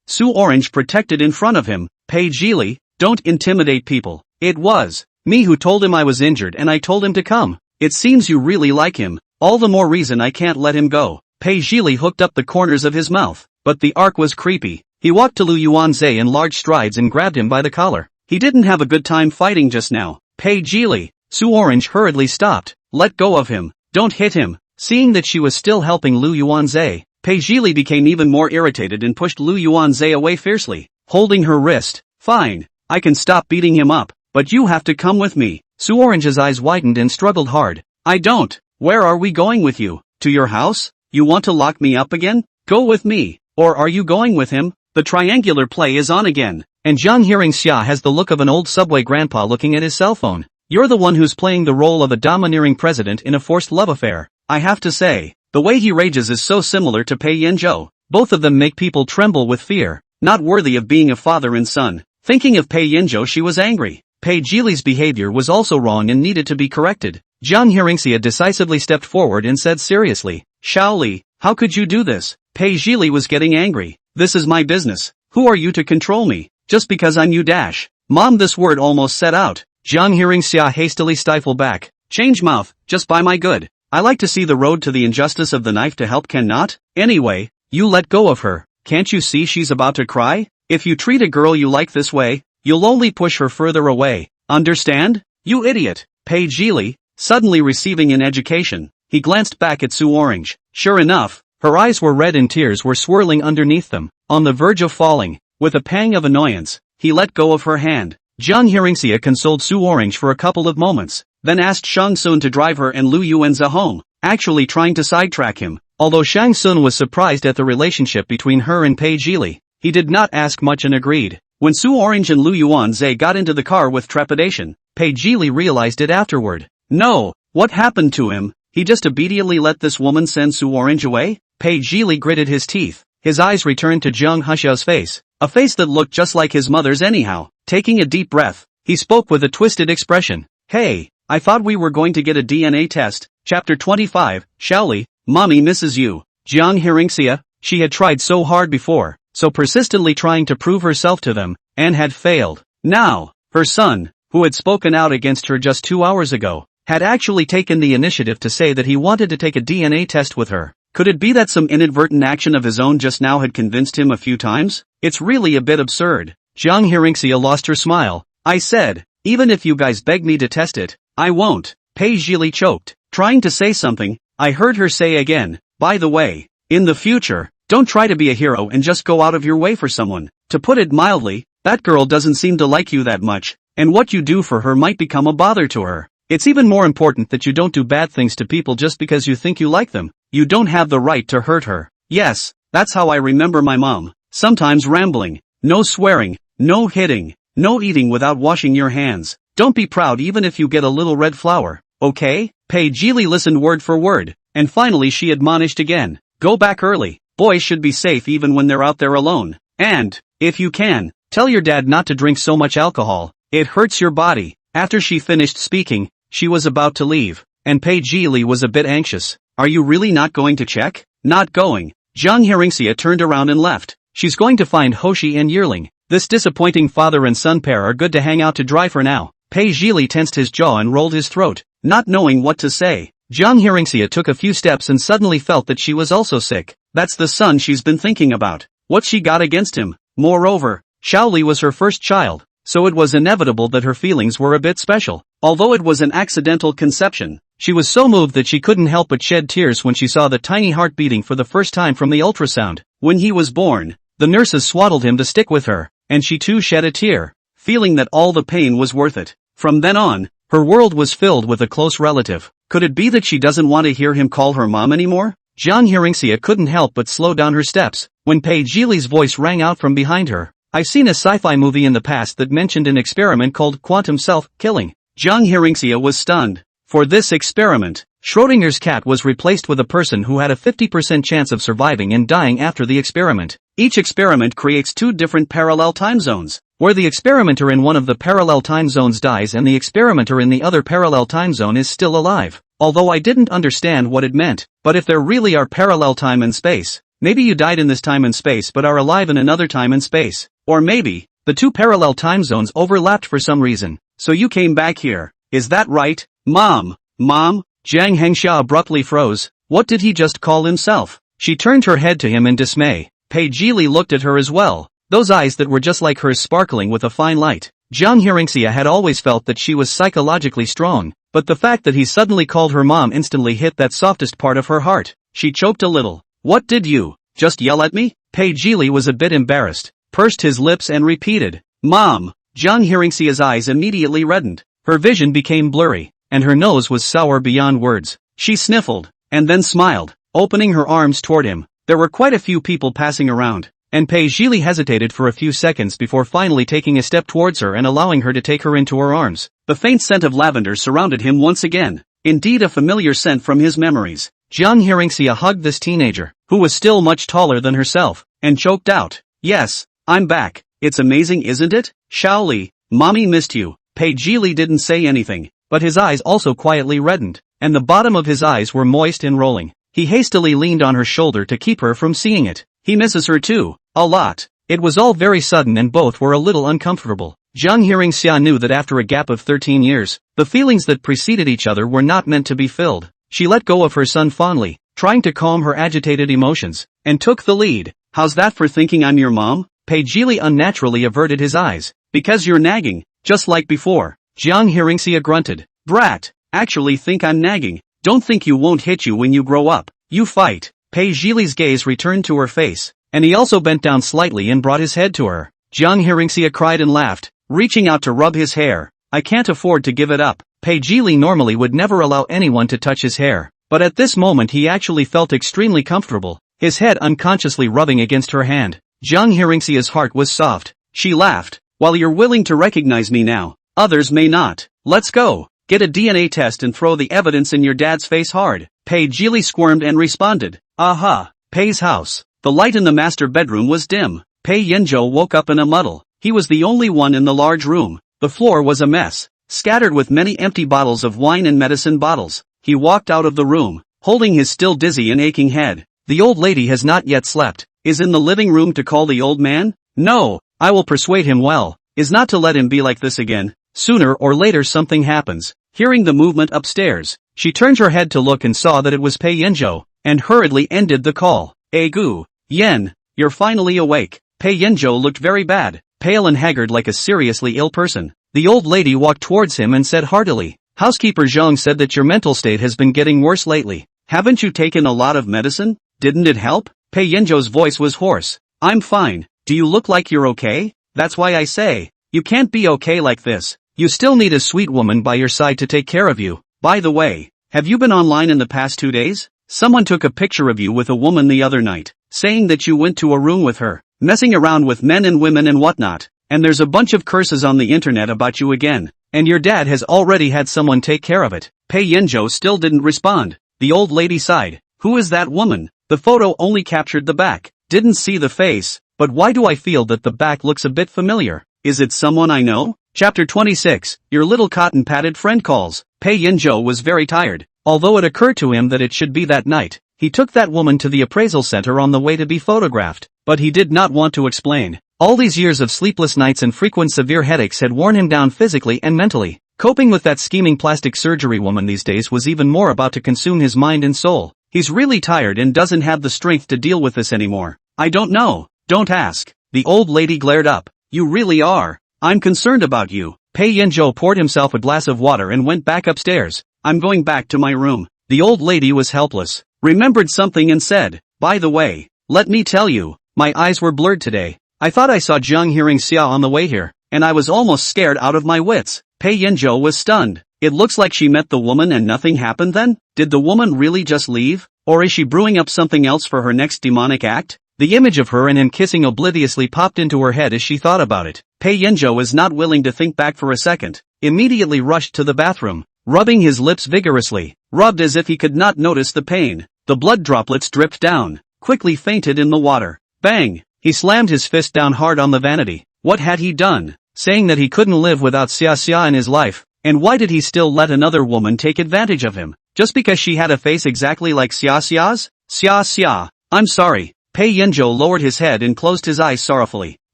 Su Orange protected in front of him. Pei Jili, don't intimidate people. It was me who told him I was injured and I told him to come. It seems you really like him. All the more reason I can't let him go. Pei Jili hooked up the corners of his mouth, but the arc was creepy. He walked to Lu Yuanzi in large strides and grabbed him by the collar. He didn't have a good time fighting just now. Pei Jili, Su Orange hurriedly stopped. Let go of him. Don't hit him. Seeing that she was still helping Lu Yuanzi, Pei Jili became even more irritated and pushed Lu Yuanzi away fiercely, holding her wrist. Fine, I can stop beating him up, but you have to come with me. Su Orange's eyes widened and struggled hard. I don't. Where are we going with you? To your house? You want to lock me up again? Go with me. Or are you going with him? The triangular play is on again, and Jiang Hearingxia has the look of an old subway grandpa looking at his cell phone. You're the one who's playing the role of a domineering president in a forced love affair. I have to say, the way he rages is so similar to Pei Yanzhou. Both of them make people tremble with fear. Not worthy of being a father and son. Thinking of Pei Yanzhou, she was angry. Pei Jili's behavior was also wrong and needed to be corrected. Jiang Hearingxia decisively stepped forward and said seriously, Shaoli, how could you do this? Pei Jili was getting angry. This is my business. Who are you to control me? Just because I'm you dash. Mom, this word almost said out. Jiang Hearingxia hastily stifled back. Change mouth, just by my good. I like to see the road to the injustice of the knife to help cannot? Anyway, you let go of her. Can't you see she's about to cry? If you treat a girl you like this way, you'll only push her further away. Understand? You idiot. Pei Jili, suddenly receiving an education. He glanced back at Su Orange. Sure enough, her eyes were red and tears were swirling underneath them, on the verge of falling. With a pang of annoyance, he let go of her hand. Jiang Hearingxia consoled Su Orange for a couple of moments, then asked Shang Sun to drive her and Lu Yuanza home, actually trying to sidetrack him. Although Shang Sun was surprised at the relationship between her and Pei Jili, he did not ask much and agreed. When Su Orange and Lu Yuanze got into the car with trepidation, Pei Jili realized it afterward. No, what happened to him? He just obediently let this woman send Su Orange away? Pei Jili gritted his teeth. His eyes returned to Jiang Hexiao's face, a face that looked just like his mother's anyhow. Taking a deep breath, he spoke with a twisted expression. Hey, I thought we were going to get a DNA test. Chapter 25, Shaoli, Mommy misses you. Jiang Hearingxia, she had tried so hard before, so persistently trying to prove herself to them, and had failed. Now, her son, who had spoken out against her just 2 hours ago, had actually taken the initiative to say that he wanted to take a DNA test with her. Could it be that some inadvertent action of his own just now had convinced him a few times? It's really a bit absurd. Jiang Hearingxia lost her smile. I said, even if you guys beg me to test it, I won't. Pei Jili choked, trying to say something. I heard her say again, by the way, in the future, don't try to be a hero and just go out of your way for someone. To put it mildly, that girl doesn't seem to like you that much, and what you do for her might become a bother to her. It's even more important that you don't do bad things to people just because you think you like them. You don't have the right to hurt her. Yes, that's how I remember my mom. Sometimes rambling, no swearing, no hitting, no eating without washing your hands. Don't be proud even if you get a little red flour, okay? Pei Jili listened word for word, and finally she admonished again. Go back early. Boys should be safe even when they're out there alone. And, if you can, tell your dad not to drink so much alcohol. It hurts your body. After she finished speaking, she was about to leave, and Pei Jili was a bit anxious. Are you really not going to check? Not going. Jiang Hearingxia turned around and left. She's going to find Hoshi and Yearling. This disappointing father and son pair are good to hang out to dry for now. Pei Jili tensed his jaw and rolled his throat, not knowing what to say. Jiang Hearingxia took a few steps and suddenly felt that she was also sick. That's the son she's been thinking about. What she got against him. Moreover, Shaoli was her first child, so it was inevitable that her feelings were a bit special. Although it was an accidental conception, she was so moved that she couldn't help but shed tears when she saw the tiny heart beating for the first time from the ultrasound. When he was born, the nurses swaddled him to stick with her, and she too shed a tear, feeling that all the pain was worth it. From then on, her world was filled with a close relative. Could it be that she doesn't want to hear him call her mom anymore? Jiang Hearingxia couldn't help but slow down her steps, when Pei Jili's voice rang out from behind her. I've seen a sci-fi movie in the past that mentioned an experiment called quantum self-killing. Jiang Hearingxia was stunned. For this experiment, Schrödinger's cat was replaced with a person who had a 50% chance of surviving and dying after the experiment. Each experiment creates 2 different parallel time zones, where the experimenter in one of the parallel time zones dies and the experimenter in the other parallel time zone is still alive. Although I didn't understand what it meant, but if there really are parallel time and space, maybe you died in this time and space but are alive in another time and space. Or maybe, the 2 parallel time zones overlapped for some reason, so you came back here. Is that right? Mom? Jiang Hearingxia abruptly froze. What did he just call himself? She turned her head to him in dismay. Pei Jili looked at her as well, those eyes that were just like hers sparkling with a fine light. Jiang Hearingxia had always felt that she was psychologically strong, but the fact that he suddenly called her mom instantly hit that softest part of her heart. She choked a little. What did you just yell at me? Pei Jili was a bit embarrassed, pursed his lips and repeated, Mom. Jiang Hearingxia's eyes immediately reddened. Her vision became blurry, and her nose was sour beyond words. She sniffled, and then smiled, opening her arms toward him. There were quite a few people passing around, and Pei Jili hesitated for a few seconds before finally taking a step towards her and allowing her to take her into her arms. The faint scent of lavender surrounded him once again, indeed a familiar scent from his memories. Jiang Hearingxia hugged this teenager, who was still much taller than herself, and choked out, Yes, I'm back. It's amazing, isn't it? Shaoli, Mommy missed you. Pei Jili didn't say anything, but his eyes also quietly reddened, and the bottom of his eyes were moist and rolling. He hastily leaned on her shoulder to keep her from seeing it. He misses her too, a lot. It was all very sudden and both were a little uncomfortable. Jiang Hearingxia knew that after a gap of 13 years, the feelings that preceded each other were not meant to be filled. She let go of her son fondly, trying to calm her agitated emotions, and took the lead. How's that for thinking I'm your mom? Pei Jili unnaturally averted his eyes. Because you're nagging, just like before. Jiang Hearingxia grunted. Brat, actually think I'm nagging. Don't think you won't hit you when you grow up. You fight. Pei Jili's gaze returned to her face, and he also bent down slightly and brought his head to her. Jiang Hearingxia cried and laughed, reaching out to rub his hair. I can't afford to give it up. Pei Jili normally would never allow anyone to touch his hair, but at this moment he actually felt extremely comfortable, his head unconsciously rubbing against her hand. Jiang Hearingxia's heart was soft. She laughed. While you're willing to recognize me now, others may not. Let's go. Get a DNA test and throw the evidence in your dad's face hard. Pei Jili squirmed and responded. Aha. Pei's house. The light in the master bedroom was dim. Pei Yanzhou woke up in a muddle. He was the only one in the large room. The floor was a mess, scattered with many empty bottles of wine and medicine bottles. He walked out of the room, holding his still dizzy and aching head. The old lady has not yet slept. Is in the living room to call the old man? No, I will persuade him well. Is not to let him be like this again. Sooner or later something happens. Hearing the movement upstairs, she turned her head to look and saw that it was Pei Yanzhou, and hurriedly ended the call. Gu, Yen, you're finally awake. Pei Yanzhou looked very bad, pale and haggard like a seriously ill person. The old lady walked towards him and said heartily, Housekeeper Zhang said that your mental state has been getting worse lately. Haven't you taken a lot of medicine? Didn't it help? Pei Yanzhou's voice was hoarse. I'm fine. Do you look like you're okay? That's why I say, you can't be okay like this. You still need a sweet woman by your side to take care of you. By the way, have you been online in the past 2 days? Someone took a picture of you with a woman the other night, saying that you went to a room with her, messing around with men and women and whatnot, and there's a bunch of curses on the internet about you again, and your dad has already had someone take care of it. Pei Yanzhou still didn't respond. The old lady sighed. Who is that woman? The photo only captured the back, didn't see the face, but why do I feel that the back looks a bit familiar? Is it someone I know? Chapter 26, Your little cotton-padded friend calls. Pei Yanzhou was very tired. Although it occurred to him that it should be that night, he took that woman to the appraisal center on the way to be photographed, but he did not want to explain. All these years of sleepless nights and frequent severe headaches had worn him down physically and mentally. Coping with that scheming plastic surgery woman these days was even more about to consume his mind and soul. He's really tired and doesn't have the strength to deal with this anymore. I don't know. Don't ask. The old lady glared up. You really are. I'm concerned about you. Pei Yanzhou poured himself a glass of water and went back upstairs. I'm going back to my room. The old lady was helpless, remembered something and said, by the way, let me tell you, my eyes were blurred today. I thought I saw Jiang Hearingxia on the way here, and I was almost scared out of my wits. Pei Yanzhou was stunned. It looks like she met the woman and nothing happened then? Did the woman really just leave? Or is she brewing up something else for her next demonic act? The image of her and him kissing obliviously popped into her head as she thought about it. Pei Yanzhou was not willing to think back for a second, immediately rushed to the bathroom, rubbing his lips vigorously, rubbed as if he could not notice the pain. The blood droplets dripped down, quickly fainted in the water. Bang! He slammed his fist down hard on the vanity. What had he done? Saying that he couldn't live without Xia in his life, and why did he still let another woman take advantage of him? Just because she had a face exactly like Xia's? Xia, I'm sorry. Pei Yanzhou lowered his head and closed his eyes sorrowfully.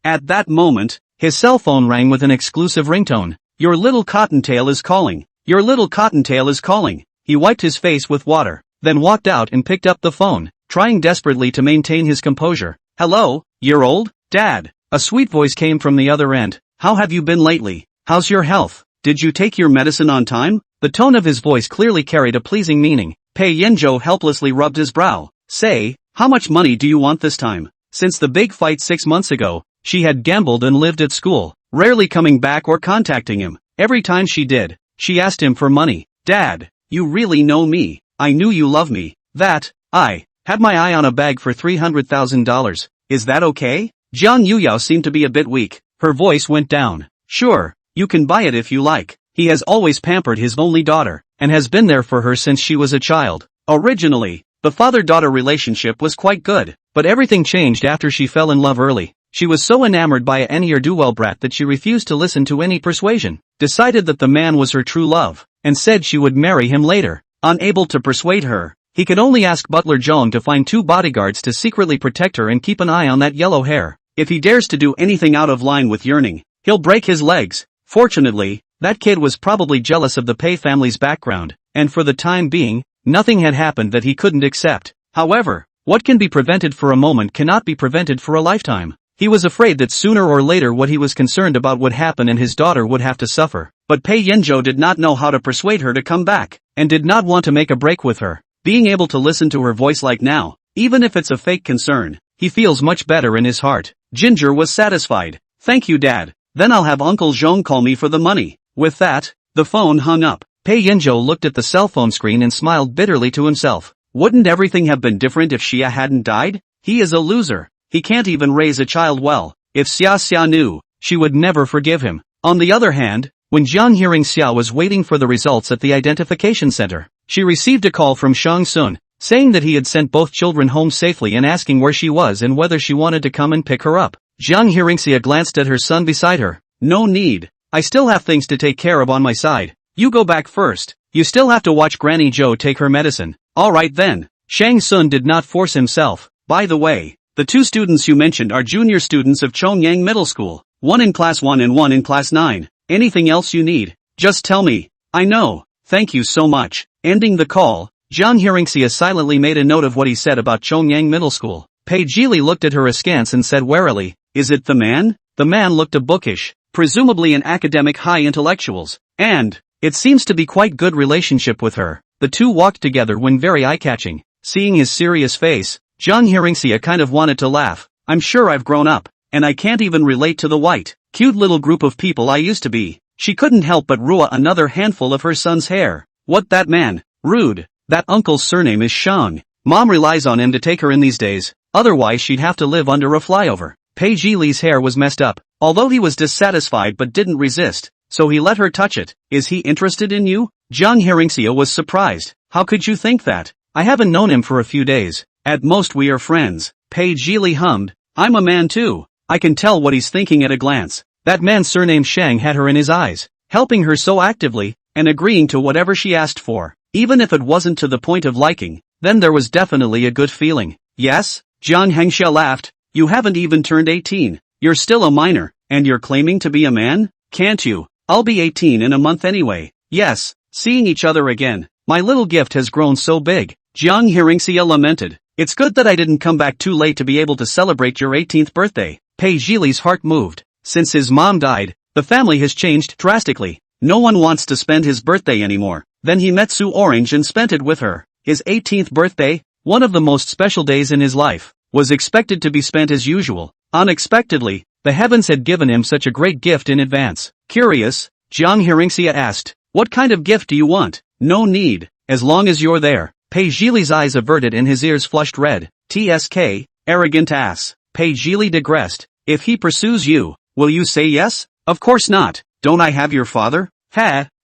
At that moment, his cell phone rang with an exclusive ringtone. Your little cottontail is calling. Your little cottontail is calling. He wiped his face with water, then walked out and picked up the phone, trying desperately to maintain his composure. Hello, year old? Dad. A sweet voice came from the other end. How have you been lately? How's your health? Did you take your medicine on time? The tone of his voice clearly carried a pleasing meaning. Pei Yanzhou helplessly rubbed his brow. Say, how much money do you want this time? Since the big fight 6 months ago, she had gambled and lived at school, rarely coming back or contacting him. Every time she did, she asked him for money. Dad, you really know me. I knew you love me. That, I had my eye on a bag for $300,000. Is that okay? Jiang Yuyao seemed to be a bit weak. Her voice went down. Sure, you can buy it if you like. He has always pampered his only daughter, and has been there for her since she was a child. Originally, the father-daughter relationship was quite good, but everything changed after she fell in love early. She was so enamored by a ne'er-do-well brat that she refused to listen to any persuasion, decided that the man was her true love, and said she would marry him later. Unable to persuade her, he could only ask Butler Zhang to find 2 bodyguards to secretly protect her and keep an eye on that yellow hair. If he dares to do anything out of line with yearning, he'll break his legs. Fortunately, that kid was probably jealous of the Pei family's background, and for the time being, nothing had happened that he couldn't accept. However, what can be prevented for a moment cannot be prevented for a lifetime. He was afraid that sooner or later what he was concerned about would happen and his daughter would have to suffer. But Pei Yanzhou did not know how to persuade her to come back, and did not want to make a break with her. Being able to listen to her voice like now, even if it's a fake concern, he feels much better in his heart. Ginger was satisfied. Thank you, Dad. Then I'll have Uncle Zhong call me for the money. With that, the phone hung up. Pei Yanzhou looked at the cell phone screen and smiled bitterly to himself. Wouldn't everything have been different if Xia hadn't died? He is a loser. He can't even raise a child well. If Xia knew, she would never forgive him. On the other hand, when Jiang Hearingxia was waiting for the results at the identification center, she received a call from Shang Sun, saying that he had sent both children home safely and asking where she was and whether she wanted to come and pick her up. Jiang Hearingxia glanced at her son beside her. No need. I still have things to take care of on my side. You go back first. You still have to watch Granny Zhou take her medicine. Alright then. Shang Sun did not force himself. By the way, the two students you mentioned are junior students of Chongyang Middle School. One in class 1 and one in class 9. Anything else you need? Just tell me. I know. Thank you so much. Ending the call, Jiang Hearingxia silently made a note of what he said about Chongyang Middle School. Pei Jili looked at her askance and said warily, Is it the man? The man looked a bookish, presumably an academic high intellectuals, and it seems to be quite good relationship with her. The two walked together when very eye-catching. Seeing his serious face, Jiang Hearingxia kind of wanted to laugh. I'm sure I've grown up, and I can't even relate to the white, cute little group of people I used to be. She couldn't help but ruin another handful of her son's hair. What, that man? Rude. That uncle's surname is Shang. Mom relies on him to take her in these days, otherwise she'd have to live under a flyover. Pei Jili's hair was messed up, although he was dissatisfied but didn't resist, so he let her touch it. Is he interested in you? Jiang Hearingxia was surprised. How could you think that? I haven't known him for a few days. At most we are friends. Pei Jili hummed. I'm a man too. I can tell what he's thinking at a glance. That man surnamed Shang had her in his eyes, helping her so actively, and agreeing to whatever she asked for. Even if it wasn't to the point of liking, then there was definitely a good feeling. Yes? Jiang Hearingxia laughed. You haven't even turned 18. You're still a minor, and you're claiming to be a man? Can't you? I'll be 18 in a month anyway. Yes. Seeing each other again. My little gift has grown so big. Jiang Hearingxia lamented. It's good that I didn't come back too late to be able to celebrate your 18th birthday. Pei Jili's heart moved. Since his mom died, the family has changed drastically. No one wants to spend his birthday anymore. Then he met Sue Orange and spent it with her. His 18th birthday, one of the most special days in his life, was expected to be spent as usual. Unexpectedly, the heavens had given him such a great gift in advance. Curious, Jiang Hearingxia asked. What kind of gift do you want? No need, as long as you're there. Pei Jili's eyes averted and his ears flushed red. TSK, arrogant ass. Pei Jili digressed. If he pursues you, will you say yes? Of course not. Don't I have your father?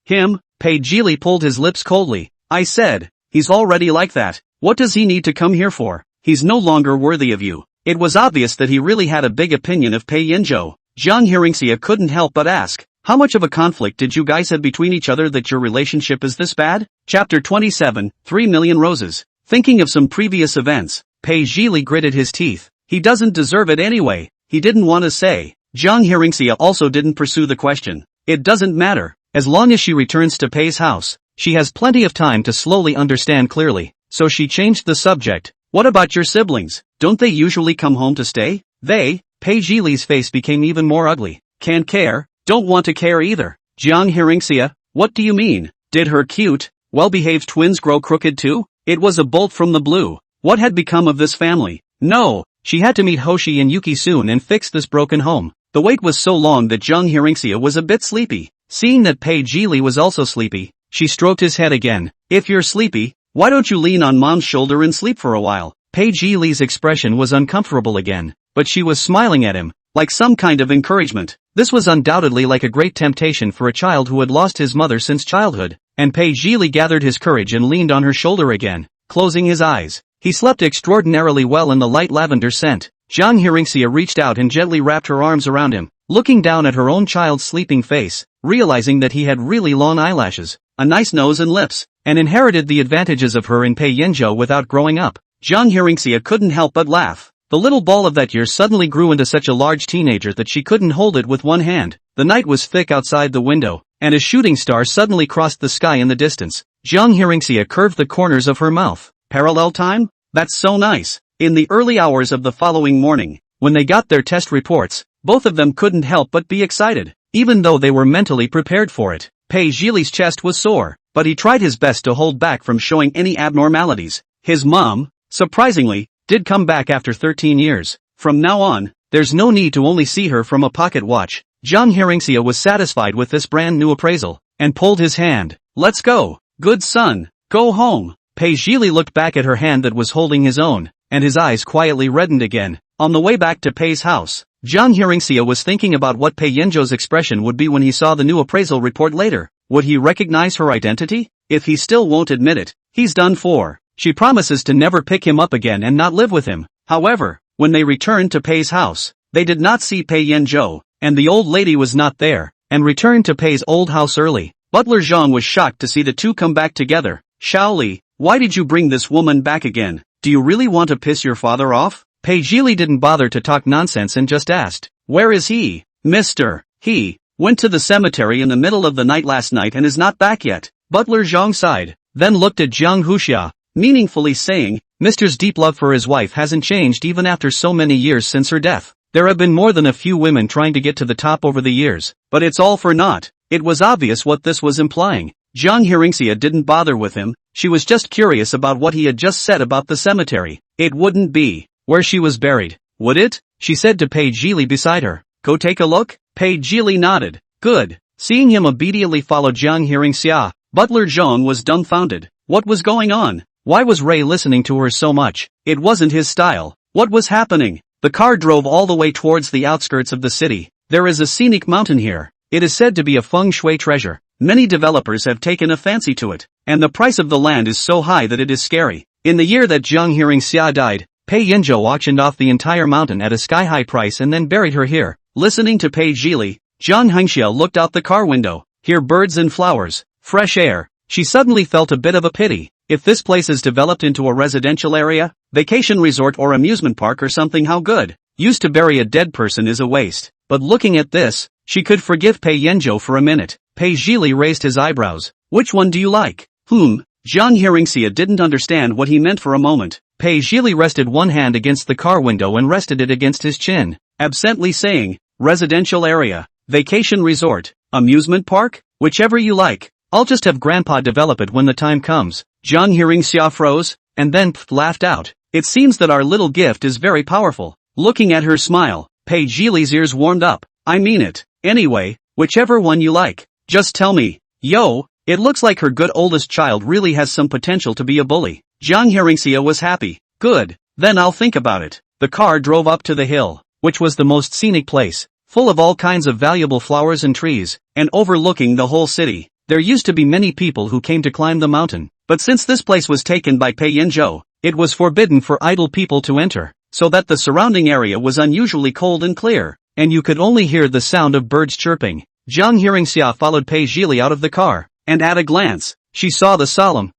Him? Pei Jili pulled his lips coldly. I said, he's already like that. What does he need to come here for? He's no longer worthy of you. It was obvious that he really had a big opinion of Pei Yanzhou. Jiang Hearingxia couldn't help but ask. How much of a conflict did you guys have between each other that your relationship is this bad? Chapter 27, 3 Million Roses. Thinking of some previous events, Pei Jili gritted his teeth. He doesn't deserve it anyway. He didn't want to say. Jiang Hearingxia also didn't pursue the question. It doesn't matter. As long as she returns to Pei's house, she has plenty of time to slowly understand clearly. So she changed the subject. What about your siblings? Don't they usually come home to stay? Pei Jili's face became even more ugly. Can't care. Don't want to care either. Jiang Hearingxia, what do you mean? Did her cute, well-behaved twins grow crooked too? It was a bolt from the blue. What had become of this family? No, she had to meet Hoshi and Yuki soon and fix this broken home. The wait was so long that Jiang Hearingxia was a bit sleepy. Seeing that Pei Jili was also sleepy, she stroked his head again. If you're sleepy, why don't you lean on mom's shoulder and sleep for a while? Pei Jili's expression was uncomfortable again, but she was smiling at him, like some kind of encouragement. This was undoubtedly like a great temptation for a child who had lost his mother since childhood, and Pei Jili gathered his courage and leaned on her shoulder again, closing his eyes. He slept extraordinarily well in the light lavender scent. Jiang Hearingxia reached out and gently wrapped her arms around him, looking down at her own child's sleeping face, realizing that he had really long eyelashes, a nice nose and lips, and inherited the advantages of her in Pei Yanzhou without growing up. Jiang Hearingxia couldn't help but laugh. The little ball of that year suddenly grew into such a large teenager that she couldn't hold it with one hand. The night was thick outside the window, and a shooting star suddenly crossed the sky in the distance. Jiang Hearingxia curved the corners of her mouth. Parallel time? That's so nice. In the early hours of the following morning, when they got their test reports, both of them couldn't help but be excited, even though they were mentally prepared for it. Pei Jili's chest was sore, but he tried his best to hold back from showing any abnormalities. His mom, surprisingly, did come back after 13 years. From now on, there's no need to only see her from a pocket watch. Jiang Hearingxia was satisfied with this brand new appraisal, and pulled his hand. Let's go, good son, go home. Pei Zhili looked back at her hand that was holding his own, and his eyes quietly reddened again. On the way back to Pei's house, Jiang Hearingxia was thinking about what Pei Yanzhou's expression would be when he saw the new appraisal report later. Would he recognize her identity? If he still won't admit it, he's done for. She promises to never pick him up again and not live with him. However, when they returned to Pei's house, they did not see Pei Yanzhou, and the old lady was not there, and returned to Pei's old house early. Butler Jiang was shocked to see the two come back together. Shaoli, why did you bring this woman back again? Do you really want to piss your father off? Pei Zhili didn't bother to talk nonsense and just asked, where is he? Mister, he went to the cemetery in the middle of the night last night and is not back yet. Butler Jiang sighed, then looked at Jiang Huxia, meaningfully saying, Mister's deep love for his wife hasn't changed even after so many years since her death. There have been more than a few women trying to get to the top over the years, but it's all for naught. It was obvious what this was implying. Jiang Hearingxia didn't bother with him, she was just curious about what he had just said about the cemetery. It wouldn't be where she was buried, would it? She said to Pei Zhili beside her. Go take a look? Pei Zhili nodded. Good. Seeing him obediently follow Jiang Hearingxia, Butler Jiang was dumbfounded. What was going on? Why was Ray listening to her so much? It wasn't his style. What was happening? The car drove all the way towards the outskirts of the city. There is a scenic mountain here. It is said to be a feng shui treasure. Many developers have taken a fancy to it, and the price of the land is so high that it is scary. In the year that Jiang Hearingxia died, Pei Yanzhou auctioned off the entire mountain at a sky-high price and then buried her here. Listening to Pei Zhili, Jiang Hearingxia looked out the car window. Hear birds and flowers, fresh air. She suddenly felt a bit of a pity. If this place is developed into a residential area, vacation resort or amusement park or something, how good. Used to bury a dead person is a waste. But looking at this, she could forgive Pei Yanzhou for a minute. Pei Zhili raised his eyebrows. Which one do you like? Jiang Hearingxia didn't understand what he meant for a moment. Pei Zhili rested one hand against the car window and rested it against his chin, absently saying, residential area, vacation resort, amusement park, whichever you like. I'll just have Grandpa develop it when the time comes. Jiang Hearingxia froze, and then laughed out. It seems that our little gift is very powerful. Looking at her smile, Pei Zhili's ears warmed up. I mean it. Anyway, whichever one you like. Just tell me. Yo, it looks like her good oldest child really has some potential to be a bully. Jiang Hearingxia was happy. Good, then I'll think about it. The car drove up to the hill, which was the most scenic place, full of all kinds of valuable flowers and trees, and overlooking the whole city. There used to be many people who came to climb the mountain, but since this place was taken by Pei Yanzhou, it was forbidden for idle people to enter, so that the surrounding area was unusually cold and clear, and you could only hear the sound of birds chirping. Jiang Hearingxia followed Pei Zhili out of the car, and at a glance, she saw the solemn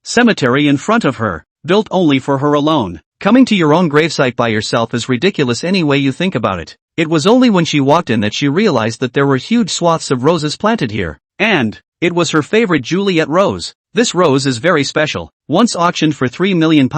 cemetery in front of her, built only for her alone. Coming to your own gravesite by yourself is ridiculous any way you think about it. It was only when she walked in that she realized that there were huge swaths of roses planted here. And it was her favorite Juliet rose. This rose is very special. Once auctioned for £3 million,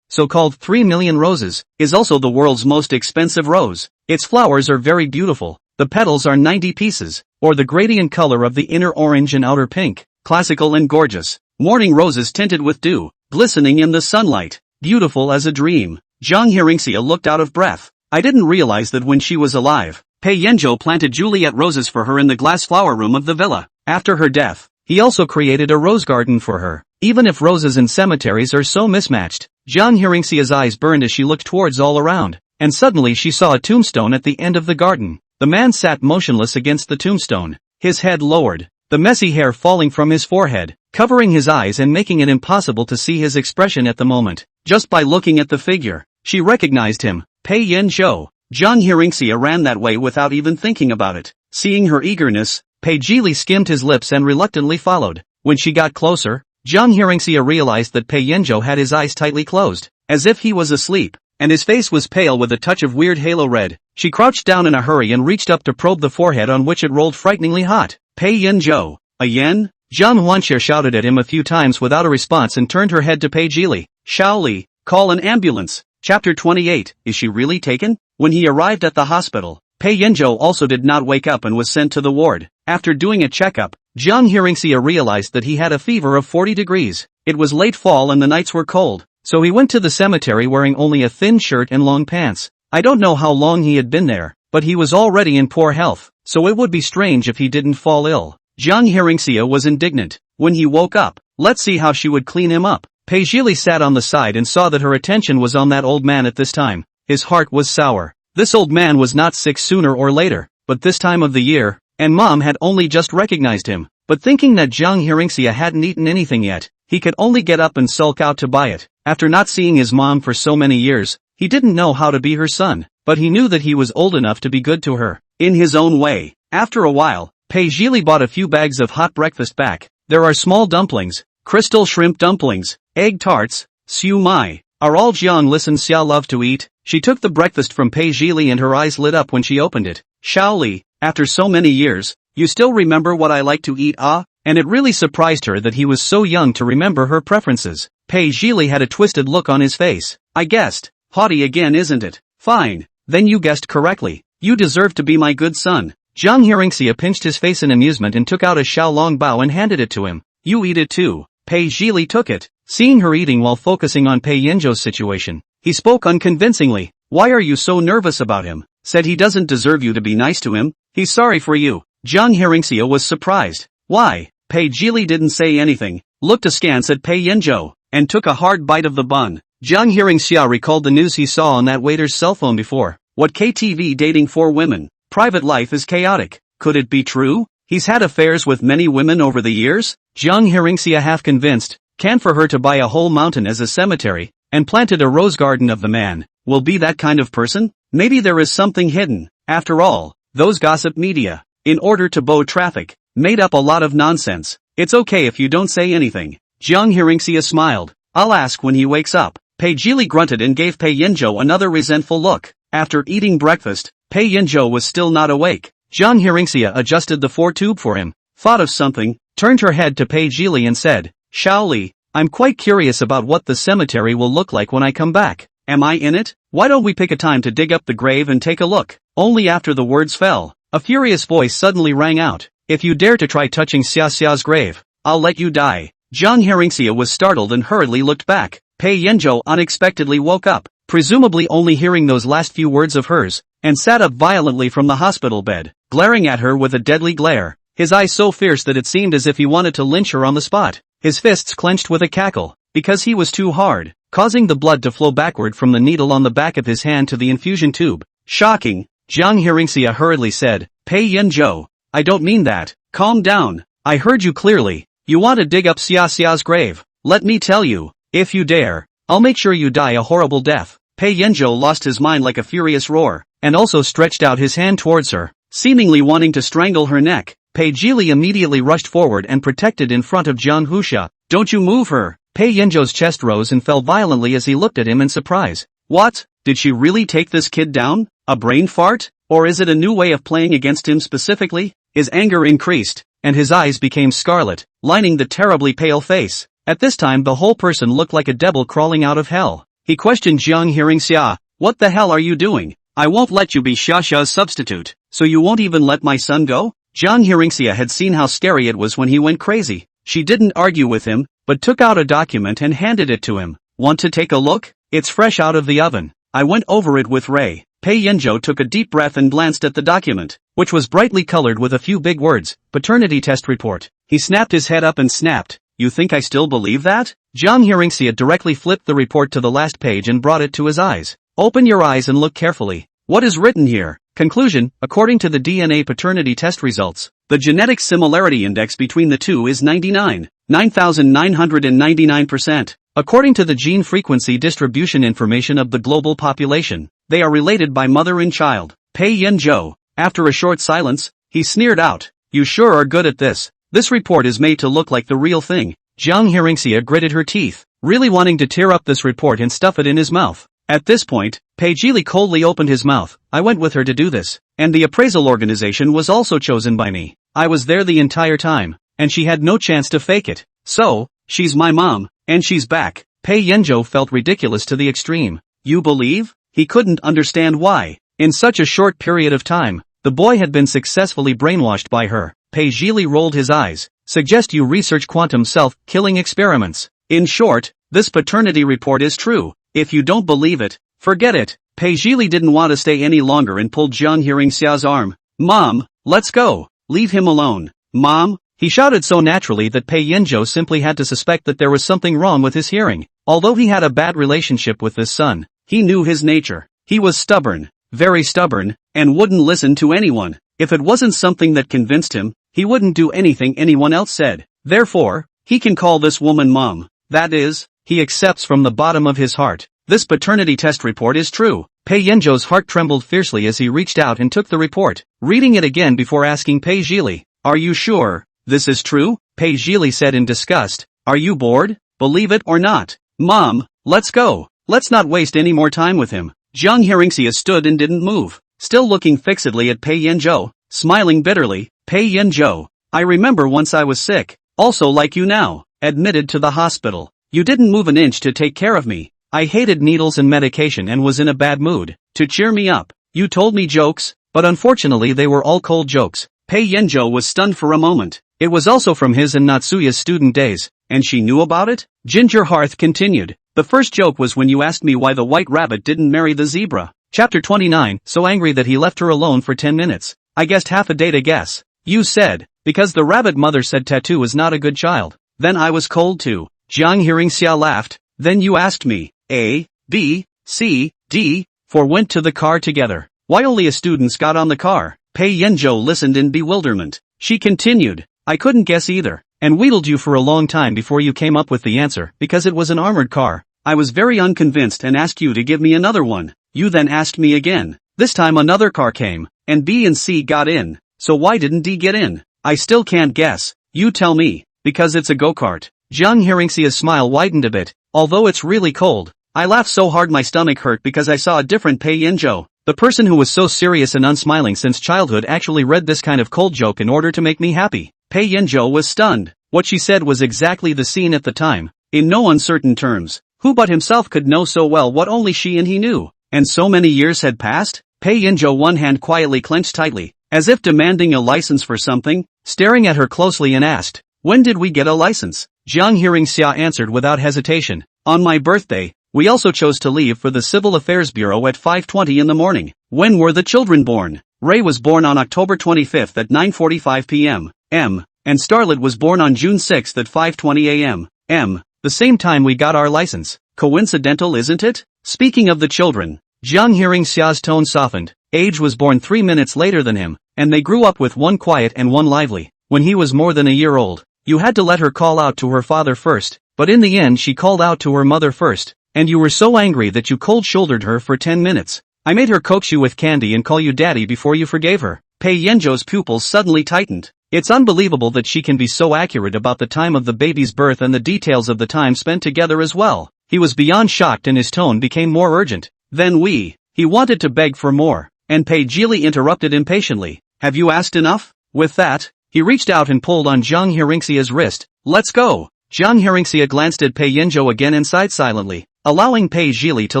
so-called 3 million roses, is also the world's most expensive rose. Its flowers are very beautiful. The petals are 90 pieces, or the gradient color of the inner orange and outer pink, classical and gorgeous. Morning roses tinted with dew, glistening in the sunlight, beautiful as a dream. Jiang Hearingxia looked out of breath. I didn't realize that when she was alive, Pei Yanzhou planted Juliet roses for her in the glass flower room of the villa. After her death, he also created a rose garden for her. Even if roses in cemeteries are so mismatched, Jiang Hearingxia's eyes burned as she looked towards all around, and suddenly she saw a tombstone at the end of the garden. The man sat motionless against the tombstone, his head lowered, the messy hair falling from his forehead, covering his eyes and making it impossible to see his expression at the moment. Just by looking at the figure, she recognized him. Pei Yanzhou. Jiang Hearingxia ran that way without even thinking about it. Seeing her eagerness, Pei Zhili skimmed his lips and reluctantly followed. When she got closer, Jiang Hearingxia realized that Pei Yanzhou had his eyes tightly closed, as if he was asleep, and his face was pale with a touch of weird halo red. She crouched down in a hurry and reached up to probe the forehead on which it rolled frighteningly hot. Pei Yanzhou. A yen? Jiang Huanxia shouted at him a few times without a response and turned her head to Pei Zhili. Shaoli, call an ambulance. Chapter 28, Is she really taken? When he arrived at the hospital, Pei Yanzhou also did not wake up and was sent to the ward. After doing a checkup, Jiang Hearingxia realized that he had a fever of 40 degrees. It was late fall and the nights were cold, so he went to the cemetery wearing only a thin shirt and long pants. I don't know how long he had been there, but he was already in poor health, so it would be strange if he didn't fall ill. Jiang Hearingxia was indignant. When he woke up, let's see how she would clean him up. Pei Zhili sat on the side and saw that her attention was on that old man at this time. His heart was sour. This old man was not sick sooner or later, but this time of the year, and Mom had only just recognized him. But thinking that Jiang Hearingxia hadn't eaten anything yet, he could only get up and sulk out to buy it. After not seeing his mom for so many years, he didn't know how to be her son, but he knew that he was old enough to be good to her, in his own way. After a while, Pei Zhili bought a few bags of hot breakfast back. There are small dumplings, crystal shrimp dumplings, egg tarts, siu mai, are all Jiang Lisanxia loved to eat. She took the breakfast from Pei Zhili and her eyes lit up when she opened it. Shaoli, after so many years, you still remember what I like to eat, ah? And it really surprised her that he was so young to remember her preferences. Pei Zhili had a twisted look on his face. I guessed. Haughty again, isn't it? Fine. Then you guessed correctly. You deserve to be my good son. Jiang Hearingxia pinched his face in amusement and took out a Xiaolong bao and handed it to him. You eat it too. Pei Zhili took it. Seeing her eating while focusing on Pei Yanzhou's situation, he spoke unconvincingly. Why are you so nervous about him? Said he doesn't deserve you to be nice to him. He's sorry for you. Jiang Hearingxia was surprised. Why? Pei Zhili didn't say anything, looked askance at Pei Yanzhou, and took a hard bite of the bun. Jiang Hearingxia recalled the news he saw on that waiter's cell phone before. What KTV dating 4 women? Private life is chaotic. Could it be true? He's had affairs with many women over the years? Jiang Hearingxia half convinced, can for her to buy a whole mountain as a cemetery, and planted a rose garden of the man, will be that kind of person? Maybe there is something hidden. After all, those gossip media, in order to bow traffic, made up a lot of nonsense. It's okay if you don't say anything. Jiang Hearingxia smiled. I'll ask when he wakes up. Pei Zhili grunted and gave Pei Yanzhou another resentful look. After eating breakfast, Pei Yanzhou was still not awake. Jiang Hearingxia adjusted the 4-tube for him, thought of something, turned her head to Pei Zhili and said, Shaoli, I'm quite curious about what the cemetery will look like when I come back. Am I in it? Why don't we pick a time to dig up the grave and take a look? Only after the words fell, a furious voice suddenly rang out. If you dare to try touching Xia Xia's grave, I'll let you die. Jiang Hearingxia was startled and hurriedly looked back. Pei Yanzhou unexpectedly woke up, presumably only hearing those last few words of hers, and sat up violently from the hospital bed, glaring at her with a deadly glare, his eyes so fierce that it seemed as if he wanted to lynch her on the spot, his fists clenched with a cackle, because he was too hard, causing the blood to flow backward from the needle on the back of his hand to the infusion tube. Shocking, Jiang Hearingxia hurriedly said, Pei Yanzhou, I don't mean that. Calm down. I heard you clearly. You want to dig up Xia Xia's grave. Let me tell you, if you dare, I'll make sure you die a horrible death. Pei Yanzhou lost his mind like a furious roar, and also stretched out his hand towards her, seemingly wanting to strangle her neck. Pei Zhili immediately rushed forward and protected in front of Jiang Huxia. Don't you move her. Pei Yanzhou's chest rose and fell violently as he looked at him in surprise. What? Did she really take this kid down? A brain fart? Or is it a new way of playing against him specifically? His anger increased, and his eyes became scarlet, lining the terribly pale face. At this time the whole person looked like a devil crawling out of hell. He questioned Jiang Hearingxia, what the hell are you doing? I won't let you be Xia Xia's substitute, so you won't even let my son go? Jiang Hearingxia had seen how scary it was when he went crazy. She didn't argue with him, but took out a document and handed it to him. Want to take a look? It's fresh out of the oven. I went over it with Ray. Pei Yanzhou took a deep breath and glanced at the document, which was brightly colored with a few big words, paternity test report. He snapped his head up and snapped, you think I still believe that? Jiang Hearingxia directly flipped the report to the last page and brought it to his eyes. Open your eyes and look carefully. What is written here? Conclusion, according to the DNA paternity test results, the genetic similarity index between the two is 99,999%. According to the gene frequency distribution information of the global population, they are related by mother and child. Pei Yanzhou, after a short silence, he sneered out, you sure are good at this. This report is made to look like the real thing. Jiang Hearingxia gritted her teeth, really wanting to tear up this report and stuff it in his mouth. At this point, Pei Zhili coldly opened his mouth. I went with her to do this, and the appraisal organization was also chosen by me. I was there the entire time, and she had no chance to fake it. So, she's my mom, and she's back. Pei Yanzhou felt ridiculous to the extreme. You believe? He couldn't understand why. In such a short period of time, the boy had been successfully brainwashed by her. Pei Zhili rolled his eyes. Suggest you research quantum self-killing experiments. In short, This paternity report is true. If you don't believe it, forget it. Pei Zhili didn't want to stay any longer and pulled Jiang Hearingxia's arm. Mom, let's go. Leave him alone. Mom? He shouted so naturally that Pei Yanzhou simply had to suspect that there was something wrong with his hearing. Although he had a bad relationship with his son, he knew his nature. He was stubborn, very stubborn, and wouldn't listen to anyone. If it wasn't something that convinced him, he wouldn't do anything anyone else said. Therefore, he can call this woman mom. That is, he accepts from the bottom of his heart. This paternity test report is true. Pei Yanzhou's heart trembled fiercely as he reached out and took the report, reading it again before asking Pei Zhili, "Are you sure this is true?" Pei Zhili said in disgust, "Are you bored? Believe it or not. Mom, let's go. Let's not waste any more time with him." Jiang Hearingxia stood and didn't move, still looking fixedly at Pei Yanzhou, smiling bitterly. "Pei Yanzhou, I remember once I was sick, also like you now, admitted to the hospital. You didn't move an inch to take care of me. I hated needles and medication and was in a bad mood. To cheer me up, you told me jokes, but unfortunately they were all cold jokes." Pei Yanzhou was stunned for a moment. It was also from his and Natsuya's student days, and she knew about it? Ginger Hearth continued. "The first joke was when you asked me why the white rabbit didn't marry the zebra." Chapter 29, so angry that he left her alone for 10 minutes. "I guessed half a day to guess. You said, because the rabbit mother said Tattoo is not a good child. Then I was cold too." Jiang Hearingxia laughed. "Then you asked me, A, B, C, D, for went to the car together. Why only a students got on the car?" Pei Yanzhou listened in bewilderment. She continued, "I couldn't guess either, and wheedled you for a long time before you came up with the answer because it was an armored car. I was very unconvinced and asked you to give me another one. You then asked me again. This time another car came, and B and C got in. So why didn't D get in? I still can't guess. You tell me, because it's a go-kart." Jiang Hearingxia's smile widened a bit. "Although it's really cold. I laughed so hard my stomach hurt because I saw a different Pei Yanzhou. The person who was so serious and unsmiling since childhood actually read this kind of cold joke in order to make me happy." Pei Yanzhou was stunned. What she said was exactly the scene at the time. In no uncertain terms, who but himself could know so well what only she and he knew? And so many years had passed? Pei Yanzhou, one hand quietly clenched tightly, as if demanding a license for something, staring at her closely and asked, "When did we get a license?" Jiang Hearingxia answered without hesitation, "On my birthday. We also chose to leave for the Civil Affairs Bureau at 5:20 in the morning." "When were the children born?" "Ray was born on October 25th at 9:45 p.m. M. And Starlet was born on June 6th at 5:20 a.m. M. The same time we got our license. Coincidental, isn't it?" Speaking of the children, Jiang Hearingxia's tone softened. Age was born 3 minutes later than him, and they grew up with one quiet and one lively. When he was more than a year old, you had to let her call out to her father first, but in the end she called out to her mother first. And you were so angry that you cold-shouldered her for 10 minutes. I made her coax you with candy and call you daddy before you forgave her. Pei Yanzhou's pupils suddenly tightened. It's unbelievable that she can be so accurate about the time of the baby's birth and the details of the time spent together as well. He was beyond shocked and his tone became more urgent. "Then he wanted to beg for more, and Pei Zhili interrupted impatiently. "Have you asked enough?" With that, he reached out and pulled on Jiang Hearingxia's wrist. "Let's go." Jiang Hearingxia glanced at Pei Yanzhou again and sighed silently, allowing Pei Zhili to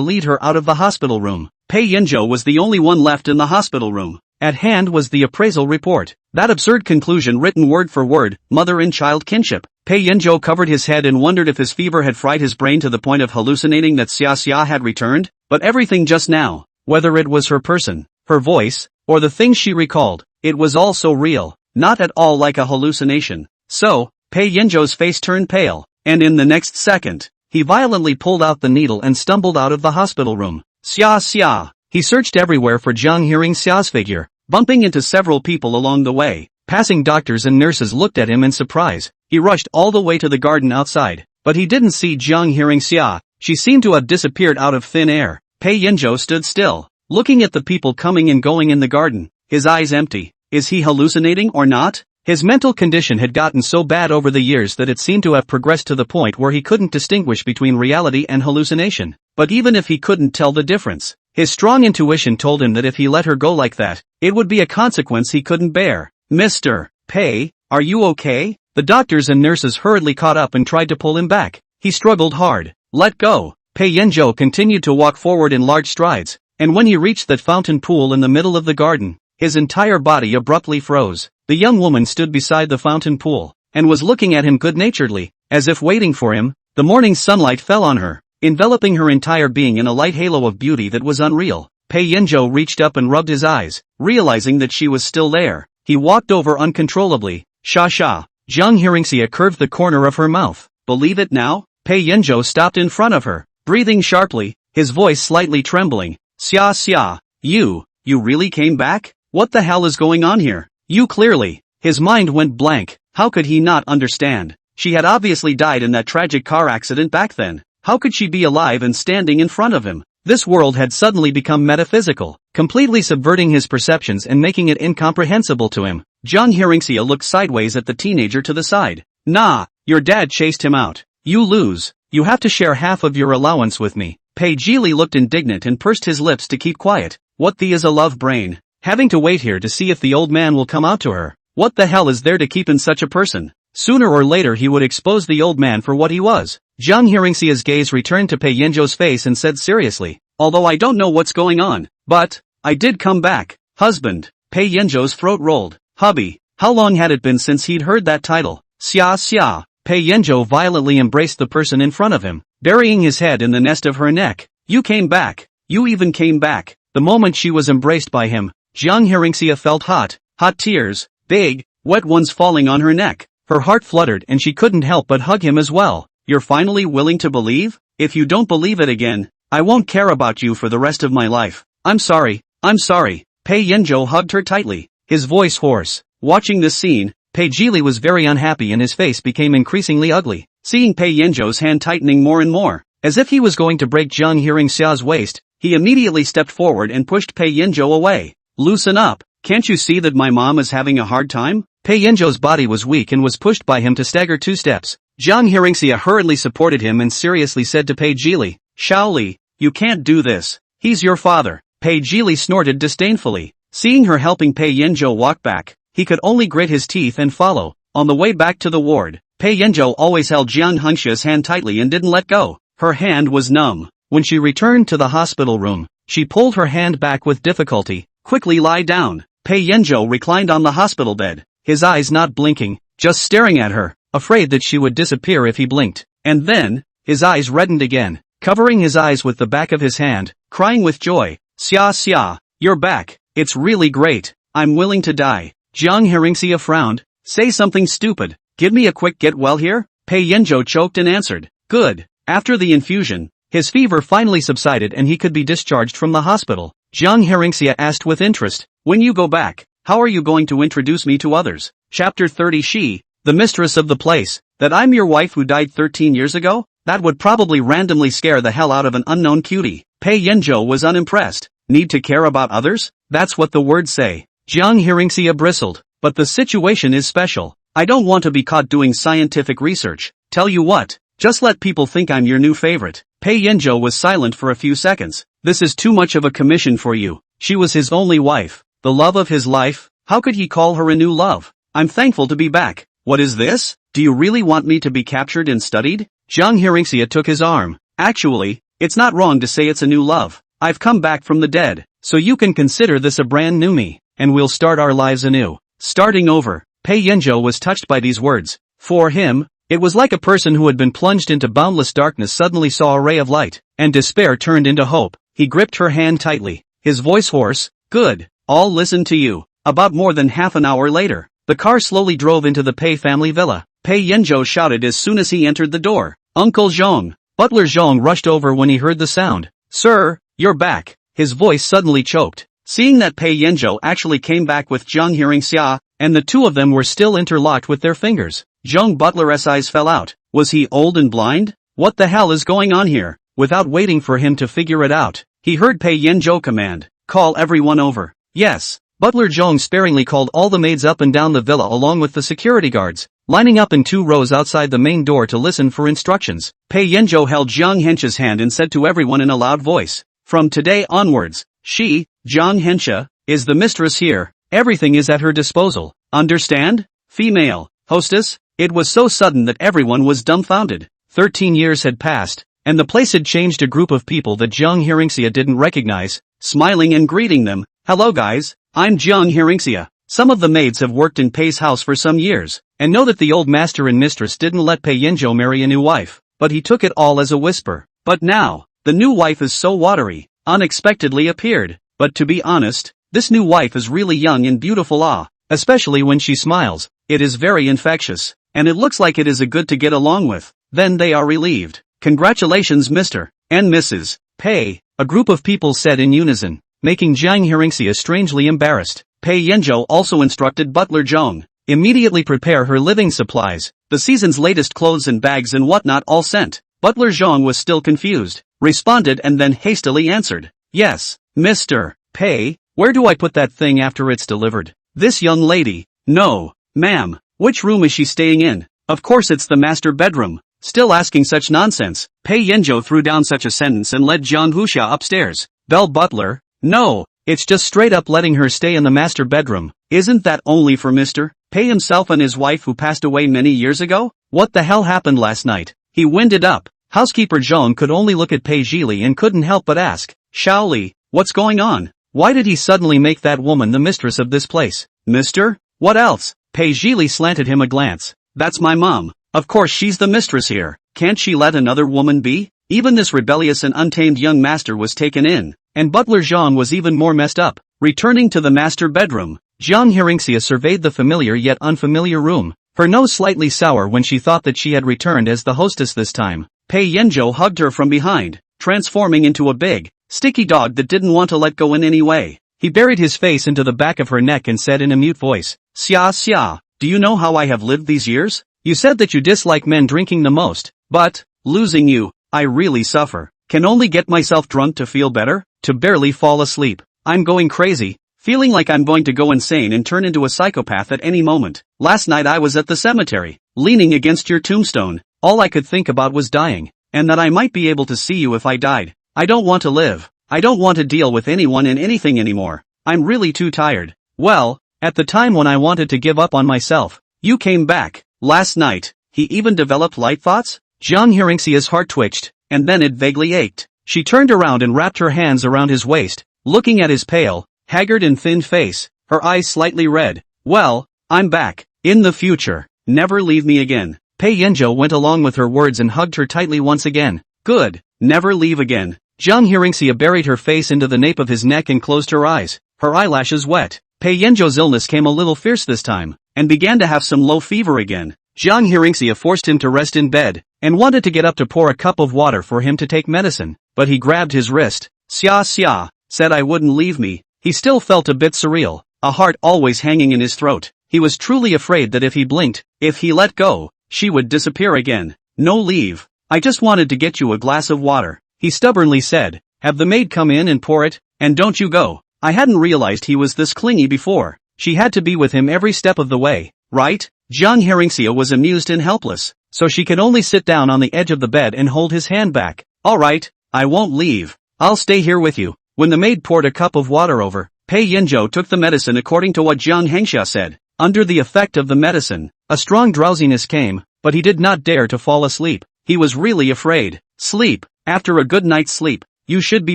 lead her out of the hospital room. Pei Yanzhou was the only one left in the hospital room. At hand was the appraisal report. That absurd conclusion written word for word, mother and child kinship. Pei Yanzhou covered his head and wondered if his fever had fried his brain to the point of hallucinating that Xia had returned. But everything just now, whether it was her person, her voice, or the things she recalled, it was all so real, not at all like a hallucination. So, Pei Yanzhou's face turned pale, and in the next second, he violently pulled out the needle and stumbled out of the hospital room. Xia. He searched everywhere for Jiang Hearingxia's figure, bumping into several people along the way. Passing doctors and nurses looked at him in surprise. He rushed all the way to the garden outside, but he didn't see Jiang Hearingxia. She seemed to have disappeared out of thin air. Pei Yanzhou stood still, looking at the people coming and going in the garden, his eyes empty. Is he hallucinating or not? His mental condition had gotten so bad over the years that it seemed to have progressed to the point where he couldn't distinguish between reality and hallucination. But even if he couldn't tell the difference, his strong intuition told him that if he let her go like that, it would be a consequence he couldn't bear. "Mr. Pei, are you okay?" The doctors and nurses hurriedly caught up and tried to pull him back. He struggled hard. "Let go." Pei Yanzhou continued to walk forward in large strides, and when he reached that fountain pool in the middle of the garden, his entire body abruptly froze. The young woman stood beside the fountain pool, and was looking at him good-naturedly, as if waiting for him. The morning sunlight fell on her, enveloping her entire being in a light halo of beauty that was unreal. Pei Yanzhou reached up and rubbed his eyes, realizing that she was still there. He walked over uncontrollably. Sha sha. Jiang Hearingxia curved the corner of her mouth. Believe it now? Pei Yanzhou stopped in front of her, breathing sharply, his voice slightly trembling. Xia xia. You really came back? What the hell is going on here? You clearly. His mind went blank. How could he not understand? She had obviously died in that tragic car accident back then. How could she be alive and standing in front of him? This world had suddenly become metaphysical, completely subverting his perceptions and making it incomprehensible to him. Jiang Hearingxia looked sideways at the teenager to the side. Nah, your dad chased him out. You lose. You have to share half of your allowance with me. Pei Jili looked indignant and pursed his lips to keep quiet. What the is a love brain? Having to wait here to see if the old man will come out to her. What the hell is there to keep in such a person? Sooner or later he would expose the old man for what he was. Jiang Hearingxia's gaze returned to Pei Yanzhou's face and said seriously, although I don't know what's going on, but I did come back. Husband. Pei Yanzhou's throat rolled. Hubby. How long had it been since he'd heard that title? Xia xia. Pei Yanzhou violently embraced the person in front of him, burying his head in the nest of her neck. You came back. You even came back. The moment she was embraced by him, Jiang Hearingxia felt hot tears, big, wet ones falling on her neck. Her heart fluttered and she couldn't help but hug him as well. You're finally willing to believe? If you don't believe it again, I won't care about you for the rest of my life. I'm sorry. Pei Yanzhou hugged her tightly, his voice hoarse. Watching this scene, Pei Jili was very unhappy and his face became increasingly ugly. Seeing Pei Yanzhou's hand tightening more and more, as if he was going to break Jiang Hearingxia's waist, he immediately stepped forward and pushed Pei Yanzhou away. Loosen up. Can't you see that my mom is having a hard time? Pei Yanzhou's body was weak and was pushed by him to stagger 2 steps. Jiang Hearingxia hurriedly supported him and seriously said to Pei Jili, Shaoli, you can't do this. He's your father. Pei Jili snorted disdainfully. Seeing her helping Pei Yanzhou walk back, he could only grit his teeth and follow. On the way back to the ward, Pei Yanzhou always held Jiang Hearingxia's hand tightly and didn't let go. Her hand was numb. When she returned to the hospital room, she pulled her hand back with difficulty. Quickly lie down. Pei Yanzhou reclined on the hospital bed, his eyes not blinking, just staring at her, afraid that she would disappear if he blinked. And then, his eyes reddened again, covering his eyes with the back of his hand, crying with joy. Xia xia, you're back. It's really great. I'm willing to die. Jiang Hearingxia frowned. Say something stupid. Give me a quick get well here? Pei Yanzhou choked and answered. Good. After the infusion, his fever finally subsided and he could be discharged from the hospital. Jiang Hearingxia asked with interest, when you go back, how are you going to introduce me to others? Chapter 30 She, the mistress of the place, that I'm your wife who died 13 years ago? That would probably randomly scare the hell out of an unknown cutie. Pei Yanzhou was unimpressed. Need to care about others? That's what the words say. Jiang Hearingxia bristled. But the situation is special. I don't want to be caught doing scientific research. Tell you what, just let people think I'm your new favorite. Pei Yanzhou was silent for a few seconds. This is too much of a commission for you. She was his only wife, the love of his life. How could he call her a new love? I'm thankful to be back. What is this? Do you really want me to be captured and studied? Jiang Hearingxia took his arm. Actually, it's not wrong to say it's a new love. I've come back from the dead, so you can consider this a brand new me, and we'll start our lives anew. Starting over. Pei Yanzhou was touched by these words. For him, it was like a person who had been plunged into boundless darkness suddenly saw a ray of light, and despair turned into hope. He gripped her hand tightly, his voice hoarse. Good. I'll listen to you. About more than half an hour later, the car slowly drove into the Pei family villa. Pei Yanzhou shouted as soon as he entered the door. Uncle Zhang. Butler Zhang rushed over when he heard the sound. Sir, you're back. His voice suddenly choked. Seeing that Pei Yanzhou actually came back with Jiang Hearingxia, and the two of them were still interlocked with their fingers, Zhang Butler's eyes fell out. Was he old and blind? What the hell is going on here? Without waiting for him to figure it out, he heard Pei Yanzhou command, call everyone over. Yes. Butler Zhang sparingly called all the maids up and down the villa along with the security guards, lining up in 2 rows outside the main door to listen for instructions. Pei Yanzhou held Jiang Hearingxia's hand and said to everyone in a loud voice, from today onwards, she, Jiang Hearingxia, is the mistress here. Everything is at her disposal. Understand? Female. Hostess? It was so sudden that everyone was dumbfounded. 13 years had passed, and the place had changed. A group of people that Jiang Hearingxia didn't recognize, smiling and greeting them. Hello guys, I'm Jiang Hearingxia. Some of the maids have worked in Pei's house for some years, and know that the old master and mistress didn't let Pei Yanzhou marry a new wife. but he took it all as a whisper. But now, the new wife is so watery, unexpectedly appeared. But to be honest, this new wife is really young and beautiful especially when she smiles. It is very infectious, and it looks like it is a good to get along with. Then they are relieved. Congratulations Mr. and Mrs. Pei, a group of people said in unison, making Jiang Hearingxia strangely embarrassed. Pei Yanzhou also instructed butler Zhang, immediately prepare her living supplies, the season's latest clothes and bags and whatnot all sent. Butler Zhang was still confused, responded and then hastily answered, yes, Mr. Pei, where do I put that thing after it's delivered? This young lady, no, ma'am, which room is she staying in? Of course it's the master bedroom. Still asking such nonsense, Pei Yanzhou threw down such a sentence and led Jiang Huxia upstairs. Bell butler, no, it's just straight up letting her stay in the master bedroom. Isn't that only for Mr. Pei himself and his wife who passed away many years ago? What the hell happened last night? He winded up. Housekeeper Zhang could only look at Pei Zhili and couldn't help but ask, Shaoli, what's going on? Why did he suddenly make that woman the mistress of this place? Mister? What else? Pei Zhili slanted him a glance. That's my mom. Of course she's the mistress here. Can't she let another woman be? Even this rebellious and untamed young master was taken in, and butler Zhang was even more messed up. Returning to the master bedroom, Jiang Hearingxia surveyed the familiar yet unfamiliar room, her nose slightly sour when she thought that she had returned as the hostess this time. Pei Yanzhou hugged her from behind, transforming into a big, sticky dog that didn't want to let go in any way. He buried his face into the back of her neck and said in a mute voice, Xia Xia, do you know how I have lived these years? You said that you dislike men drinking the most, but, losing you, I really suffer. Can only get myself drunk to feel better, to barely fall asleep. I'm going crazy, feeling like I'm going to go insane and turn into a psychopath at any moment. Last night I was at the cemetery, leaning against your tombstone. All I could think about was dying, and that I might be able to see you if I died. I don't want to live. I don't want to deal with anyone and anything anymore. I'm really too tired. Well, at the time when I wanted to give up on myself, you came back. Last night, he even developed light thoughts? Jiang Hearingxia's heart twitched, and then it vaguely ached. She turned around and wrapped her hands around his waist, looking at his pale, haggard and thin face, her eyes slightly red. Well, I'm back. In the future, never leave me again. Pei Yanzhou went along with her words and hugged her tightly once again. Good, never leave again. Jiang Hearingxia buried her face into the nape of his neck and closed her eyes, her eyelashes wet. Pei Yanzhou's illness came a little fierce this time, and began to have some low fever again. Jiang Hearingxia forced him to rest in bed, and wanted to get up to pour a cup of water for him to take medicine, but he grabbed his wrist. Xia Xia, said I wouldn't leave me. He still felt a bit surreal, a heart always hanging in his throat. He was truly afraid that if he blinked, if he let go, she would disappear again. No leave. I just wanted to get you a glass of water, he stubbornly said. Have the maid come in and pour it, and don't you go. I hadn't realized he was this clingy before. She had to be with him every step of the way, right? Jiang Hearingxia was amused and helpless, so she could only sit down on the edge of the bed and hold his hand back. Alright, I won't leave. I'll stay here with you. When the maid poured a cup of water over, Pei Yanzhou took the medicine according to what Jiang Hearingxia said. Under the effect of the medicine, a strong drowsiness came, but he did not dare to fall asleep. He was really afraid. Sleep. After a good night's sleep, you should be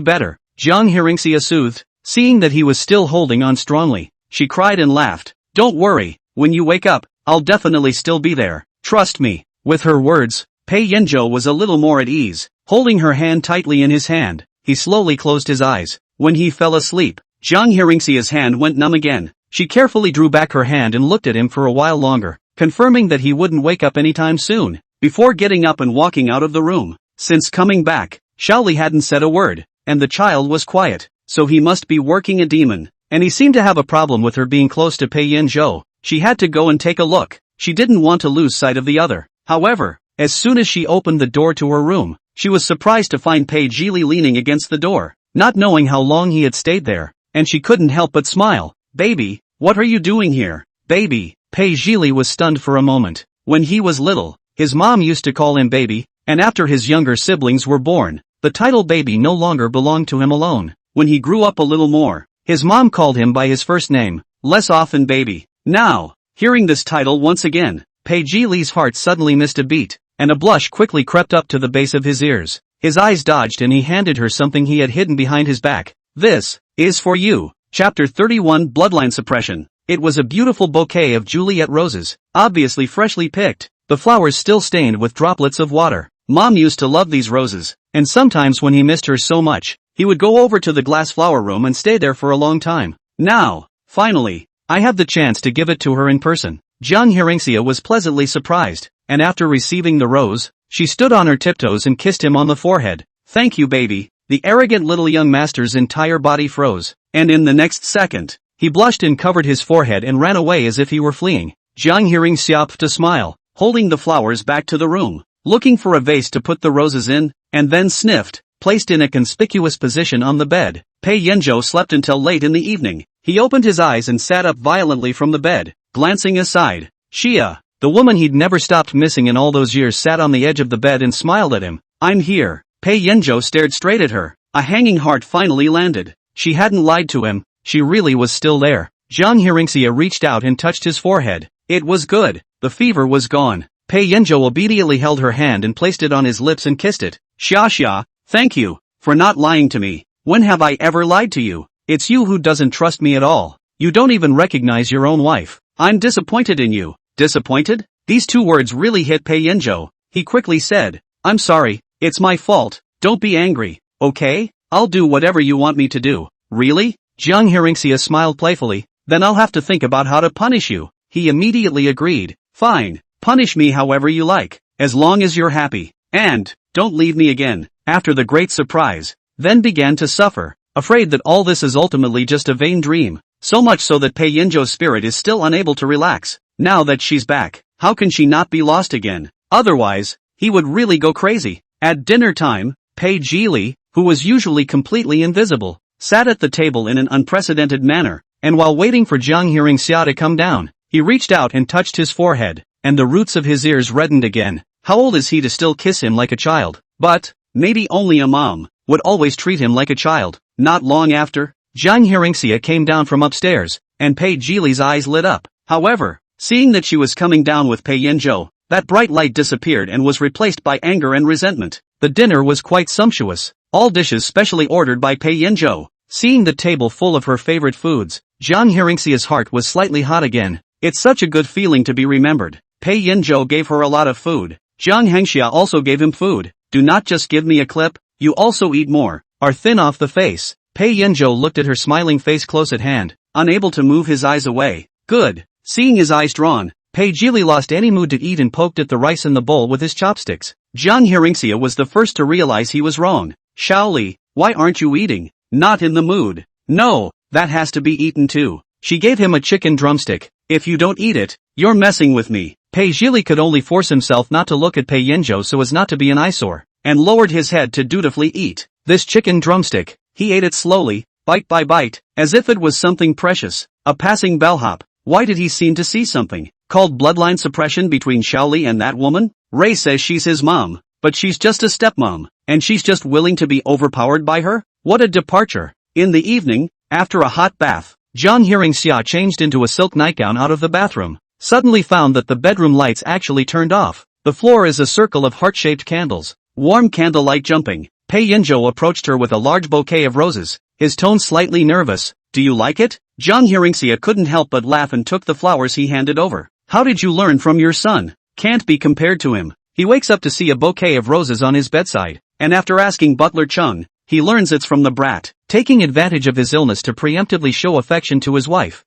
better. Jiang Hearingxia soothed. Seeing that he was still holding on strongly, she cried and laughed. Don't worry, when you wake up, I'll definitely still be there. Trust me. With her words, Pei Yanzhou was a little more at ease. Holding her hand tightly in his hand, he slowly closed his eyes. When he fell asleep, Jiang Hearingxia's hand went numb again. She carefully drew back her hand and looked at him for a while longer, confirming that he wouldn't wake up anytime soon, before getting up and walking out of the room. Since coming back, Shaoli hadn't said a word, and the child was quiet. So he must be working a demon, and he seemed to have a problem with her being close to Pei Yanzhou. She had to go and take a look. She didn't want to lose sight of the other. However, as soon as she opened the door to her room, she was surprised to find Pei Zhili leaning against the door, not knowing how long he had stayed there, and she couldn't help but smile. Baby, what are you doing here? Baby. Pei Zhili was stunned for a moment. When he was little, his mom used to call him baby, and after his younger siblings were born, the title baby no longer belonged to him alone. When he grew up a little more, his mom called him by his first name, less often baby. Now, hearing this title once again, Pei Zhili's heart suddenly missed a beat, and a blush quickly crept up to the base of his ears. His eyes dodged and he handed her something he had hidden behind his back. This is for you. Chapter 31 Bloodline Suppression. It was a beautiful bouquet of Juliet roses, obviously freshly picked, the flowers still stained with droplets of water. Mom used to love these roses, and sometimes when he missed her so much, he would go over to the glass flower room and stay there for a long time. Now, finally, I have the chance to give it to her in person. Jiang Hearingxia was pleasantly surprised, and after receiving the rose, she stood on her tiptoes and kissed him on the forehead. Thank you, baby. The arrogant little young master's entire body froze, and in the next second, he blushed and covered his forehead and ran away as if he were fleeing. Jiang Hearingxia puffed a smile, holding the flowers back to the room, looking for a vase to put the roses in, and then sniffed, placed in a conspicuous position on the bed. Pei Yanzhou slept until late in the evening. He opened his eyes and sat up violently from the bed, glancing aside. Xia, the woman he'd never stopped missing in all those years, sat on the edge of the bed and smiled at him. I'm here. Pei Yanzhou stared straight at her. A hanging heart finally landed. She hadn't lied to him. She really was still there. Jiang Hearingxia reached out and touched his forehead. It was good. The fever was gone. Pei Yanzhou obediently held her hand and placed it on his lips and kissed it. Xia, thank you for not lying to me. When have I ever lied to you? It's you who doesn't trust me at all. You don't even recognize your own wife. I'm disappointed in you. Disappointed? These two words really hit Pei Yanzhou. He quickly said, I'm sorry, it's my fault. Don't be angry, okay? I'll do whatever you want me to do. Really? Jiang Hearingxia smiled playfully. Then I'll have to think about how to punish you. He immediately agreed. Fine, punish me however you like, as long as you're happy. And, don't leave me again. After the great surprise, then began to suffer, afraid that all this is ultimately just a vain dream. So much so that Pei Yanzhou's spirit is still unable to relax. Now that she's back, how can she not be lost again? Otherwise, he would really go crazy. At dinner time, Pei Jili, who was usually completely invisible, sat at the table in an unprecedented manner, and while waiting for Jiang Hearingxia to come down, he reached out and touched his forehead, and the roots of his ears reddened again. How old is he to still kiss him like a child? But, maybe only a mom would always treat him like a child. Not long after, Jiang Hearingxia came down from upstairs, and Pei Jili's eyes lit up. However, seeing that she was coming down with Pei Yanzhou, that bright light disappeared and was replaced by anger and resentment. The dinner was quite sumptuous, all dishes specially ordered by Pei Yanzhou. Seeing the table full of her favorite foods, Jiang Hearingxia's heart was slightly hot again. It's such a good feeling to be remembered. Pei Yanzhou gave her a lot of food. Jiang Hearingxia also gave him food. Do not just give me a clip, you also eat more. Are thin off the face. Pei Yanzhou looked at her smiling face close at hand, unable to move his eyes away. Good. Seeing his eyes drawn, Pei Jili lost any mood to eat and poked at the rice in the bowl with his chopsticks. Jiang Hearingxia was the first to realize he was wrong. Shaoli, why aren't you eating? Not in the mood. No, that has to be eaten too. She gave him a chicken drumstick. If you don't eat it, you're messing with me. Pei Jili could only force himself not to look at Pei Yanzhou so as not to be an eyesore, and lowered his head to dutifully eat this chicken drumstick. He ate it slowly, bite by bite, as if it was something precious, a passing bellhop. Why did he seem to see something called bloodline suppression between Shaoli and that woman? Ray says she's his mom, but she's just a stepmom, and she's just willing to be overpowered by her? What a departure. In the evening, after a hot bath, Jiang Hearingxia changed into a silk nightgown out of the bathroom, suddenly found that the bedroom lights actually turned off. The floor is a circle of heart-shaped candles, warm candlelight jumping. Pei Yanzhou approached her with a large bouquet of roses, his tone slightly nervous. Do you like it? Jiang Hearingxia couldn't help but laugh and took the flowers he handed over. How did you learn from your son? Can't be compared to him. He wakes up to see a bouquet of roses on his bedside, and after asking Butler Chung, he learns it's from the brat, taking advantage of his illness to preemptively show affection to his wife.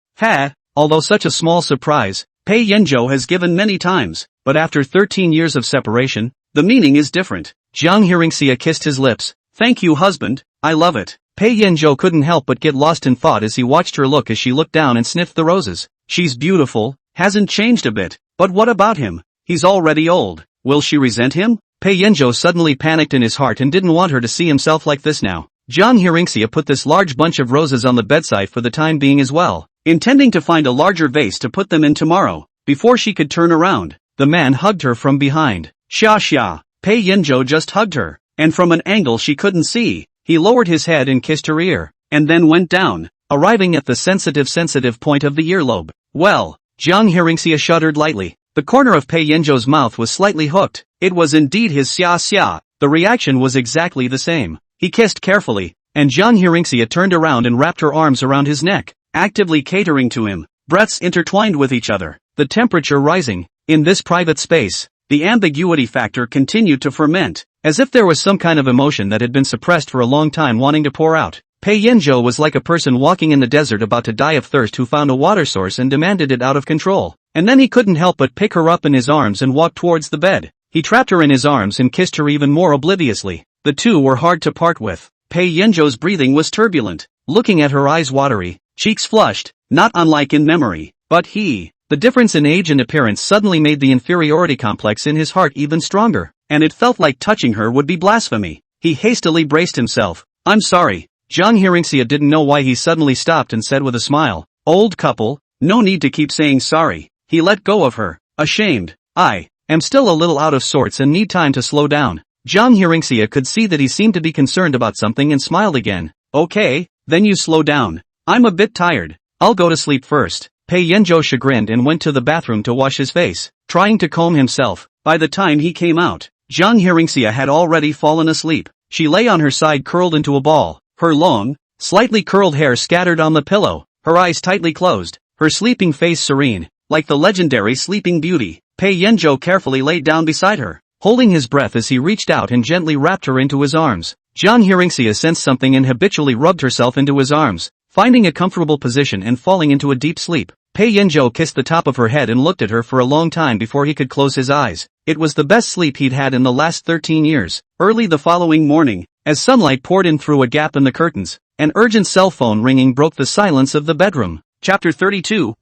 Although such a small surprise, Pei Yanzhou has given many times, but after 13 years of separation, the meaning is different. Jiang Hearingxia kissed his lips. Thank you, husband, I love it. Pei Yanzhou couldn't help but get lost in thought as he watched her look as she looked down and sniffed the roses. She's beautiful, hasn't changed a bit, but what about him? He's already old. Will she resent him? Pei Yanzhou suddenly panicked in his heart and didn't want her to see himself like this now. Jiang Hearingxia put this large bunch of roses on the bedside for the time being as well, intending to find a larger vase to put them in tomorrow. Before she could turn around, the man hugged her from behind. Xia. Pei Yanzhou just hugged her, and from an angle she couldn't see, he lowered his head and kissed her ear, and then went down, arriving at the sensitive point of the earlobe. Well, Jiang Hearingxia shuddered lightly. The corner of Pei Yanzhou's mouth was slightly hooked. It was indeed his xia. The reaction was exactly the same. He kissed carefully, and Jiang Hearingxia turned around and wrapped her arms around his neck, actively catering to him. Breaths intertwined with each other, the temperature rising. In this private space, The ambiguity factor continued to ferment, as if there was some kind of emotion that had been suppressed for a long time wanting to pour out. Pei Yanzhou was like a person walking in the desert about to die of thirst who found a water source and demanded it out of control. And then he couldn't help but pick her up in his arms and walk towards the bed. He trapped her in his arms and kissed her even more obliviously. The two were hard to part with. Pei Yanzhou's breathing was turbulent, looking at her eyes watery, cheeks flushed, not unlike in memory. But the difference in age and appearance suddenly made the inferiority complex in his heart even stronger, and it felt like touching her would be blasphemy. He hastily braced himself. I'm sorry. Jiang Hearingxia didn't know why he suddenly stopped and said with a smile, old couple, no need to keep saying sorry. He let go of her, ashamed. I am still a little out of sorts and need time to slow down. Jiang Hearingxia could see that he seemed to be concerned about something and smiled again. Okay, then you slow down. I'm a bit tired. I'll go to sleep first. Pei Yanzhou chagrined and went to the bathroom to wash his face, trying to comb himself. By the time he came out, Jiang Hearingxia had already fallen asleep. She lay on her side curled into a ball, her long, slightly curled hair scattered on the pillow, her eyes tightly closed, her sleeping face serene, like the legendary Sleeping Beauty. Pei Yanzhou carefully laid down beside her, holding his breath as he reached out and gently wrapped her into his arms. Jiang Hearingxia sensed something and habitually rubbed herself into his arms, finding a comfortable position and falling into a deep sleep. Pei Yanzhou kissed the top of her head and looked at her for a long time before he could close his eyes. It was the best sleep he'd had in the last 13 years. Early the following morning, as sunlight poured in through a gap in the curtains, an urgent cell phone ringing broke the silence of the bedroom. Chapter 32,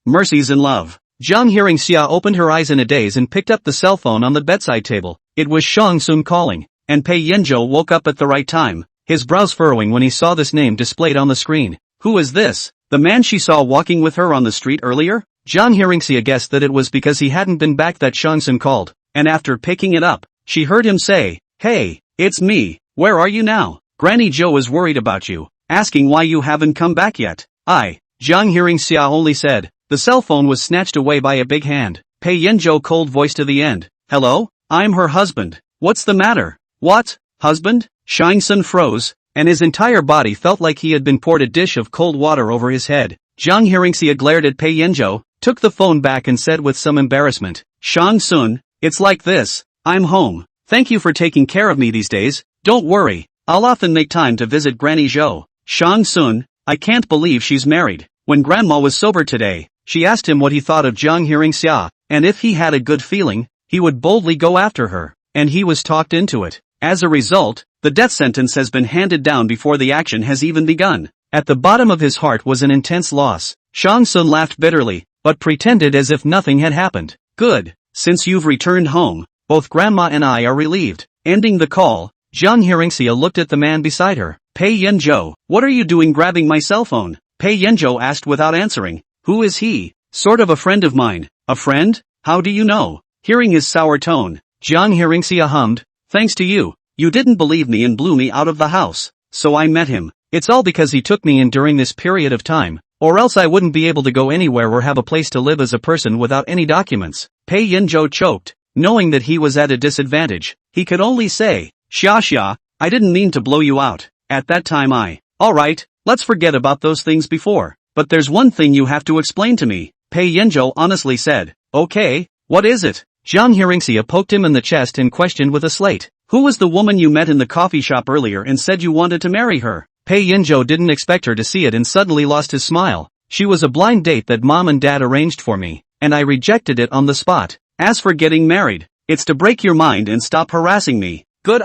Mercies in Love. Jiang Hearingxia opened her eyes in a daze and picked up the cell phone on the bedside table. It was Shang-sun calling, and Pei Yanzhou woke up at the right time, his brows furrowing when he saw this name displayed on the screen. Who is this? The man she saw walking with her on the street earlier? Jiang Hearingxia guessed that it was because he hadn't been back that Shang-sun called, and after picking it up, she heard him say, Hey, it's me, where are you now? Granny Zhou is worried about you, asking why you haven't come back yet. Jiang Hearingxia only said. The cell phone was snatched away by a big hand. Pei Yanzhou cold voice to the end. Hello? I'm her husband. What's the matter? What? Husband? Shang-sun froze, and his entire body felt like he had been poured a dish of cold water over his head. Jiang Hearingxia glared at Pei Yanzhou, took the phone back and said with some embarrassment, Shang-sun, it's like this. I'm home. Thank you for taking care of me these days. Don't worry. I'll often make time to visit Granny Zhou. Shang-sun, I can't believe she's married. When Grandma was sober today, she asked him what he thought of Jiang Hearingxia, and if he had a good feeling, he would boldly go after her, and he was talked into it. As a result, the death sentence has been handed down before the action has even begun. At the bottom of his heart was an intense loss. Shang-sun laughed bitterly, but pretended as if nothing had happened. Good, since you've returned home, both Grandma and I are relieved. Ending the call, Jiang Hearingxia looked at the man beside her. Pei Yanzhou, what are you doing grabbing my cell phone? Pei Yanzhou asked without answering. Who is he? Sort of a friend of mine. A friend? How do you know? Hearing his sour tone, Jiang Hearingxia hummed. Thanks to you. You didn't believe me and blew me out of the house. So I met him. It's all because he took me in during this period of time, or else I wouldn't be able to go anywhere or have a place to live as a person without any documents. Pei Yanzhou choked, knowing that he was at a disadvantage. He could only say, Xia, I didn't mean to blow you out. At that time Alright, let's forget about those things before. But there's one thing you have to explain to me, Pei Yanzhou honestly said. Okay, what is it? Jiang Hearingxia poked him in the chest and questioned with a slate. Who was the woman you met in the coffee shop earlier and said you wanted to marry her? Pei Yanzhou didn't expect her to see it and suddenly lost his smile. She was a blind date that Mom and Dad arranged for me, and I rejected it on the spot. As for getting married, it's to break your mind and stop harassing me. Good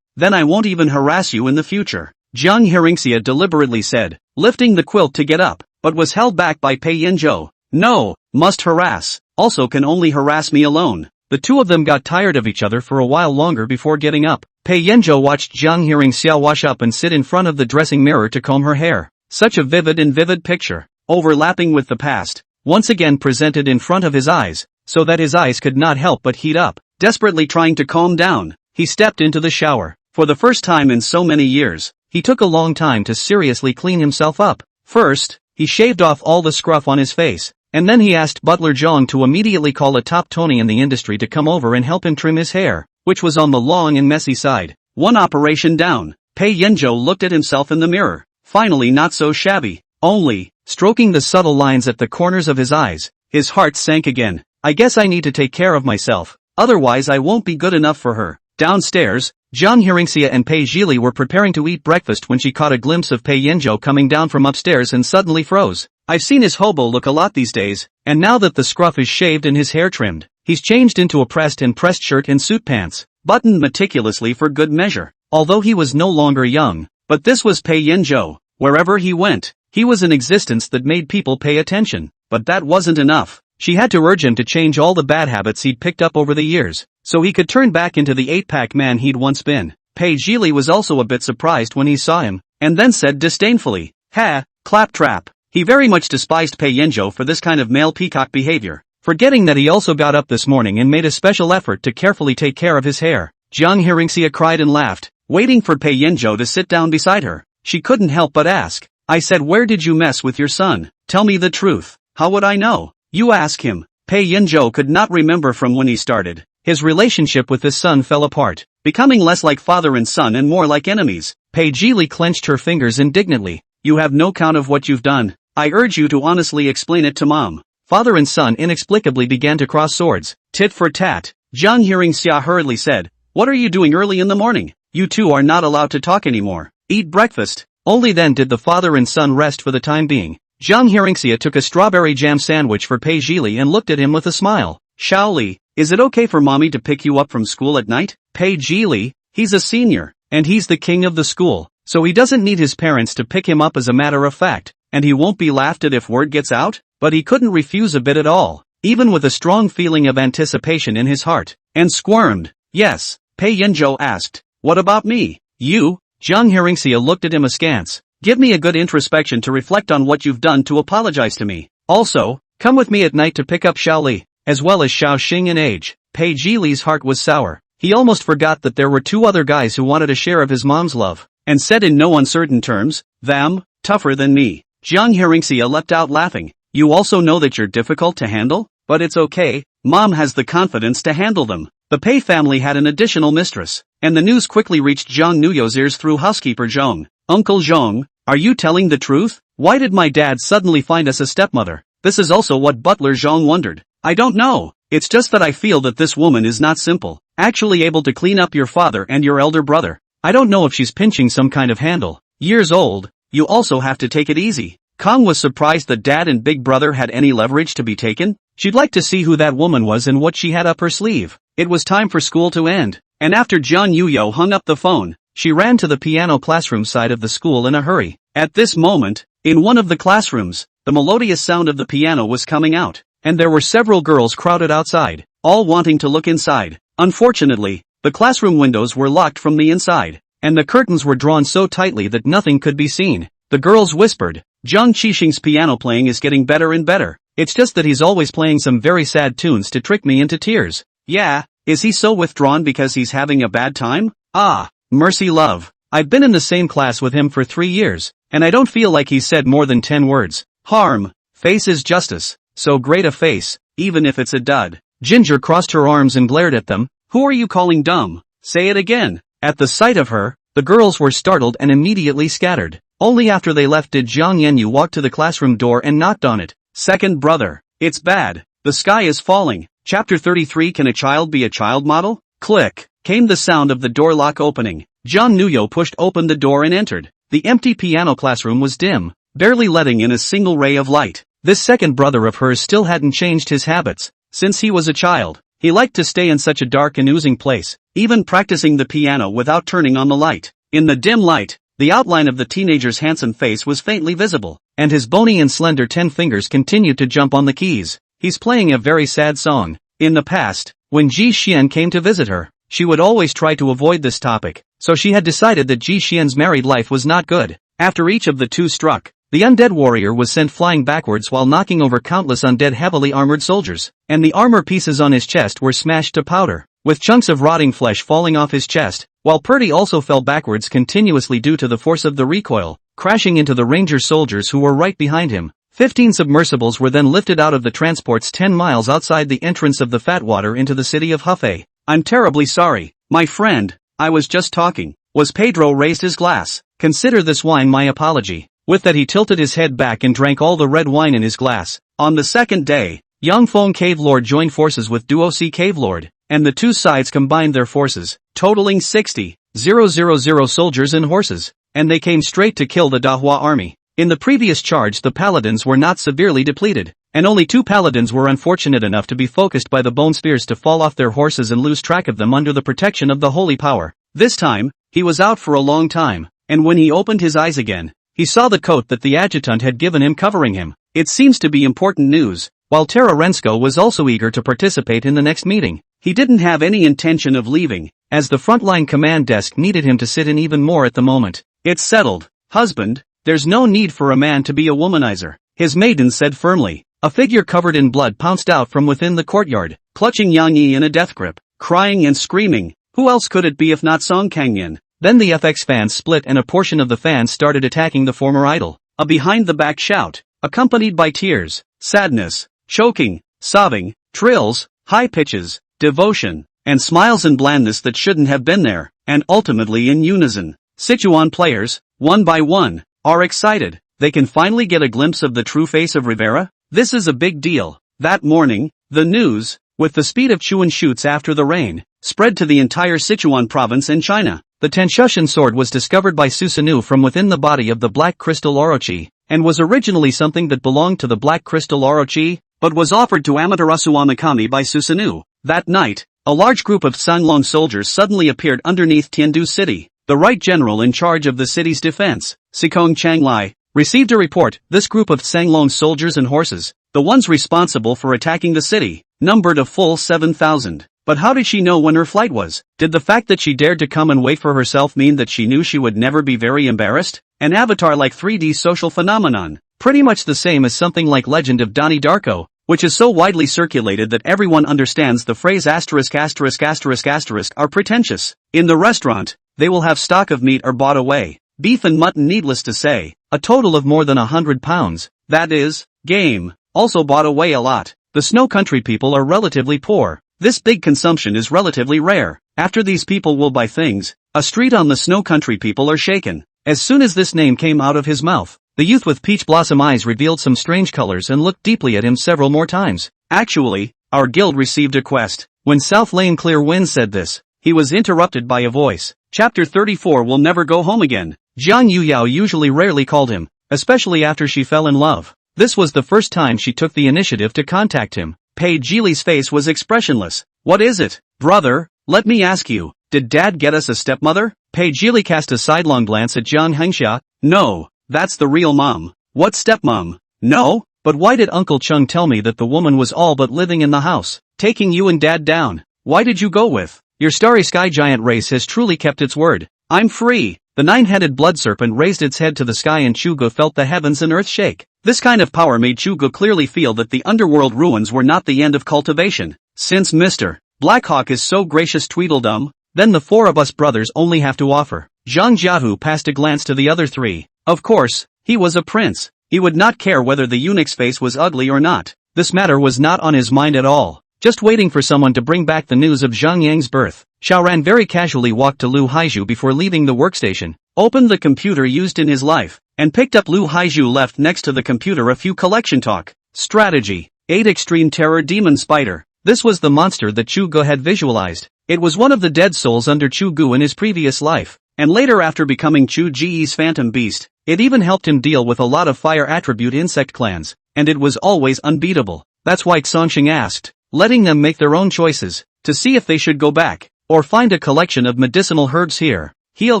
then I won't even harass you in the future. Jiang Hearingxia deliberately said, lifting the quilt to get up, but was held back by Pei Yanzhou. No, must harass, also can only harass me alone. The two of them got tired of each other for a while longer before getting up. Pei Yanzhou watched Jiang Hearingxia wash up and sit in front of the dressing mirror to comb her hair. Such a vivid picture, overlapping with the past, once again presented in front of his eyes, so that his eyes could not help but heat up. Desperately trying to calm down, he stepped into the shower. For the first time in so many years, he took a long time to seriously clean himself up. First, he shaved off all the scruff on his face, and then he asked butler Jiang to immediately call a top Tony in the industry to come over and help him trim his hair, which was on the long and messy side. One operation down, Pei Yanzhou looked at himself in the mirror, finally not so shabby, only, stroking the subtle lines at the corners of his eyes, his heart sank again. I guess I need to take care of myself. otherwise I won't be good enough for her. Downstairs, Jiang, Hearingxia and Pei Zhili were preparing to eat breakfast when she caught a glimpse of Pei Yanzhou coming down from upstairs and suddenly froze. I've seen his hobo look a lot these days, and now that the scruff is shaved and his hair trimmed, he's changed into a pressed shirt and suit pants, buttoned meticulously for good measure. Although he was no longer young, but this was Pei Yanzhou. Wherever he went, he was an existence that made people pay attention. But that wasn't enough. She had to urge him to change all the bad habits he'd picked up over the years, so he could turn back into the 8-pack man he'd once been. Pei Zhili was also a bit surprised when he saw him, and then said disdainfully, "Ha, claptrap." He very much despised Pei Yanzhou for this kind of male peacock behavior, forgetting that he also got up this morning and made a special effort to carefully take care of his hair. Jiang, Hearingxia cried and laughed, waiting for Pei Yanzhou to sit down beside her. She couldn't help but ask, "I said, where did you mess with your son? Tell me the truth." "How would I know? You ask him." Pei Yanzhou could not remember from when he started. His relationship with his son fell apart, becoming less like father and son and more like enemies. Pei Zhili clenched her fingers indignantly. "You have no count of what you've done. I urge you to honestly explain it to Mom." Father and son inexplicably began to cross swords, tit for tat. Jiang, Hearingxia hurriedly said, "What are you doing early in the morning? You two are not allowed to talk anymore. Eat breakfast." Only then did the father and son rest for the time being. Jiang, Hearingxia took a strawberry jam sandwich for Pei Zhili and looked at him with a smile. "Shaoli, is it okay for mommy to pick you up from school at night?" "Pei Zhili, he's a senior, and he's the king of the school, so he doesn't need his parents to pick him up as a matter of fact, and he won't be laughed at if word gets out?" But he couldn't refuse a bit at all, even with a strong feeling of anticipation in his heart, and squirmed. "Yes," Pei Yanzhou asked, "what about me?" "You?" Jiang, Hearingxia looked at him askance. "Give me a good introspection to reflect on what you've done to apologize to me. Also, come with me at night to pick up Shaoli, as well as Xiao Xing and Age." Pei Zhili's heart was sour. He almost forgot that there were two other guys who wanted a share of his mom's love, and said in no uncertain terms, "Them, tougher than me." Jiang, Hearingxia leapt out laughing. "You also know that you're difficult to handle? But it's okay, Mom has the confidence to handle them." The Pei family had an additional mistress, and the news quickly reached Zhang Nuyo's ears through housekeeper Zhong. "Uncle Zhong, are you telling the truth? Why did my dad suddenly find us a stepmother?" This is also what Butler Zhong wondered. "I don't know, it's just that I feel that this woman is not simple, actually able to clean up your father and your elder brother. I don't know if she's pinching some kind of handle. Years old, you also have to take it easy." Kong was surprised that Dad and Big Brother had any leverage to be taken. She'd like to see who that woman was and what she had up her sleeve. It was time for school to end, and after Zhang Nuyo hung up the phone, she ran to the piano classroom side of the school in a hurry. At this moment, in one of the classrooms, the melodious sound of the piano was coming out, and there were several girls crowded outside, all wanting to look inside. Unfortunately, the classroom windows were locked from the inside, and the curtains were drawn so tightly that nothing could be seen. The girls whispered, "Zhang Qixing's piano playing is getting better and better. It's just that he's always playing some very sad tunes to trick me into tears." "Yeah, is he so withdrawn because he's having a bad time?" "Ah, mercy love. I've been in the same class with him for 3 years, and I don't feel like he's said more than 10 words. Harm, face is justice, so great a face, even if it's a dud." Ginger crossed her arms and glared at them. "Who are you calling dumb? Say it again." At the sight of her, the girls were startled and immediately scattered. Only after they left did Zhang Yanyu walk to the classroom door and knocked on it. "Second brother, it's bad. The sky is falling." Chapter 33. Can a child be a child model? Click, came the sound of the door lock opening. Zhang Nuyo pushed open the door and entered. The empty piano classroom was dim, barely letting in a single ray of light. This second brother of hers still hadn't changed his habits. Since he was a child, he liked to stay in such a dark and oozing place, even practicing the piano without turning on the light. In the dim light, the outline of the teenager's handsome face was faintly visible, and his bony and slender 10 fingers continued to jump on the keys. He's playing a very sad song. In the past, when Ji Xian came to visit her, she would always try to avoid this topic, so she had decided that Ji Xian's married life was not good. After each of the two struck, the undead warrior was sent flying backwards while knocking over countless undead heavily armored soldiers, and the armor pieces on his chest were smashed to powder, with chunks of rotting flesh falling off his chest, while Purdy also fell backwards continuously due to the force of the recoil, crashing into the ranger soldiers who were right behind him. 15 submersibles were then lifted out of the transports 10 miles outside the entrance of the Fatwater into the city of Hefei. "I'm terribly sorry, my friend, I was just talking." Was Pedro raised his glass. "Consider this wine my apology." With that he tilted his head back and drank all the red wine in his glass. On the second day, Yangfeng Cave Lord joined forces with Duosi Cave Lord, and the two sides combined their forces, totaling 60,000 soldiers and horses, and they came straight to kill the Dahua army. In the previous charge the paladins were not severely depleted, and only 2 paladins were unfortunate enough to be focused by the bone spears to fall off their horses and lose track of them under the protection of the holy power. This time, he was out for a long time, and when he opened his eyes again, he saw the coat that the adjutant had given him covering him. It seems to be important news. While Tararensko was also eager to participate in the next meeting, he didn't have any intention of leaving, as the frontline command desk needed him to sit in even more at the moment. It's settled, husband, there's no need for a man to be a womanizer, his maiden said firmly. A figure covered in blood pounced out from within the courtyard, clutching Yang Yi in a death grip, crying and screaming. Who else could it be if not Song Kangyan? Then the FX fans split and a portion of the fans started attacking the former idol. A behind-the-back shout, accompanied by tears, sadness, choking, sobbing, trills, high pitches, devotion, and smiles and blandness that shouldn't have been there, and ultimately in unison. Sichuan players, one by one, are excited. They can finally get a glimpse of the true face of Rivera? This is a big deal. That morning, the news, with the speed of Chuan shoots after the rain, spread to the entire Sichuan province in China. The Tenshushan sword was discovered by Susanoo from within the body of the Black Crystal Orochi, and was originally something that belonged to the Black Crystal Orochi, but was offered to Amaterasu Amikami by Susanoo. That night, a large group of Sanglong soldiers suddenly appeared underneath Tiandu city. The right general in charge of the city's defense, Sikong Changlai, received a report. This group of Sanglong soldiers and horses, the ones responsible for attacking the city, numbered a full 7,000. But how did she know when her flight was? Did the fact that she dared to come and wait for herself mean that she knew she would never be very embarrassed? An avatar-like 3D social phenomenon, pretty much the same as something like Legend of Donnie Darko, which is so widely circulated that everyone understands the phrase ****** are pretentious. In the restaurant, they will have stock of meat or bought away, beef and mutton needless to say, a total of more than 100 pounds, that is, game, also bought away a lot. The Snow Country people are relatively poor. This big consumption is relatively rare. After these people will buy things, a street on the Snow Country people are shaken. As soon as this name came out of his mouth, the youth with peach blossom eyes revealed some strange colors and looked deeply at him several more times. Actually, our guild received a quest. When South Lane Clear Wind said this, he was interrupted by a voice. Chapter 34 will never go home again. Jiang Yuyao usually rarely called him, especially after she fell in love. This was the first time she took the initiative to contact him. Pei Jili's face was expressionless. What is it, brother? Let me ask you, did Dad get us a stepmother? Pei Jili cast a sidelong glance at Jiang Hearingxia. No, that's the real mom. What stepmom? No? But why did Uncle Chung tell me that the woman was all but living in the house, taking you and Dad down? Why did you go with? Your starry sky giant race has truly kept its word. I'm free. The 9-headed blood serpent raised its head to the sky and Chugo felt the heavens and earth shake. This kind of power made Chugo clearly feel that the underworld ruins were not the end of cultivation. Since Mr. Blackhawk is so gracious Tweedledum, then the 4 of us brothers only have to offer. Zhang Jiahu passed a glance to the other 3. Of course, he was a prince. He would not care whether the eunuch's face was ugly or not. This matter was not on his mind at all. Just waiting for someone to bring back the news of Zhang Yang's birth, Xiaoran very casually walked to Lu Haizhu before leaving the workstation, opened the computer used in his life, and picked up Lu Haizhu. Left next to the computer a few collection talk. Strategy. 8 Extreme Terror Demon Spider. This was the monster that Chu Gu had visualized. It was one of the dead souls under Chu Gu in his previous life, and later after becoming Chu Ji's phantom beast, it even helped him deal with a lot of fire attribute insect clans, and it was always unbeatable. That's why Xongxing asked, letting them make their own choices, to see if they should go back, or find a collection of medicinal herbs here, heal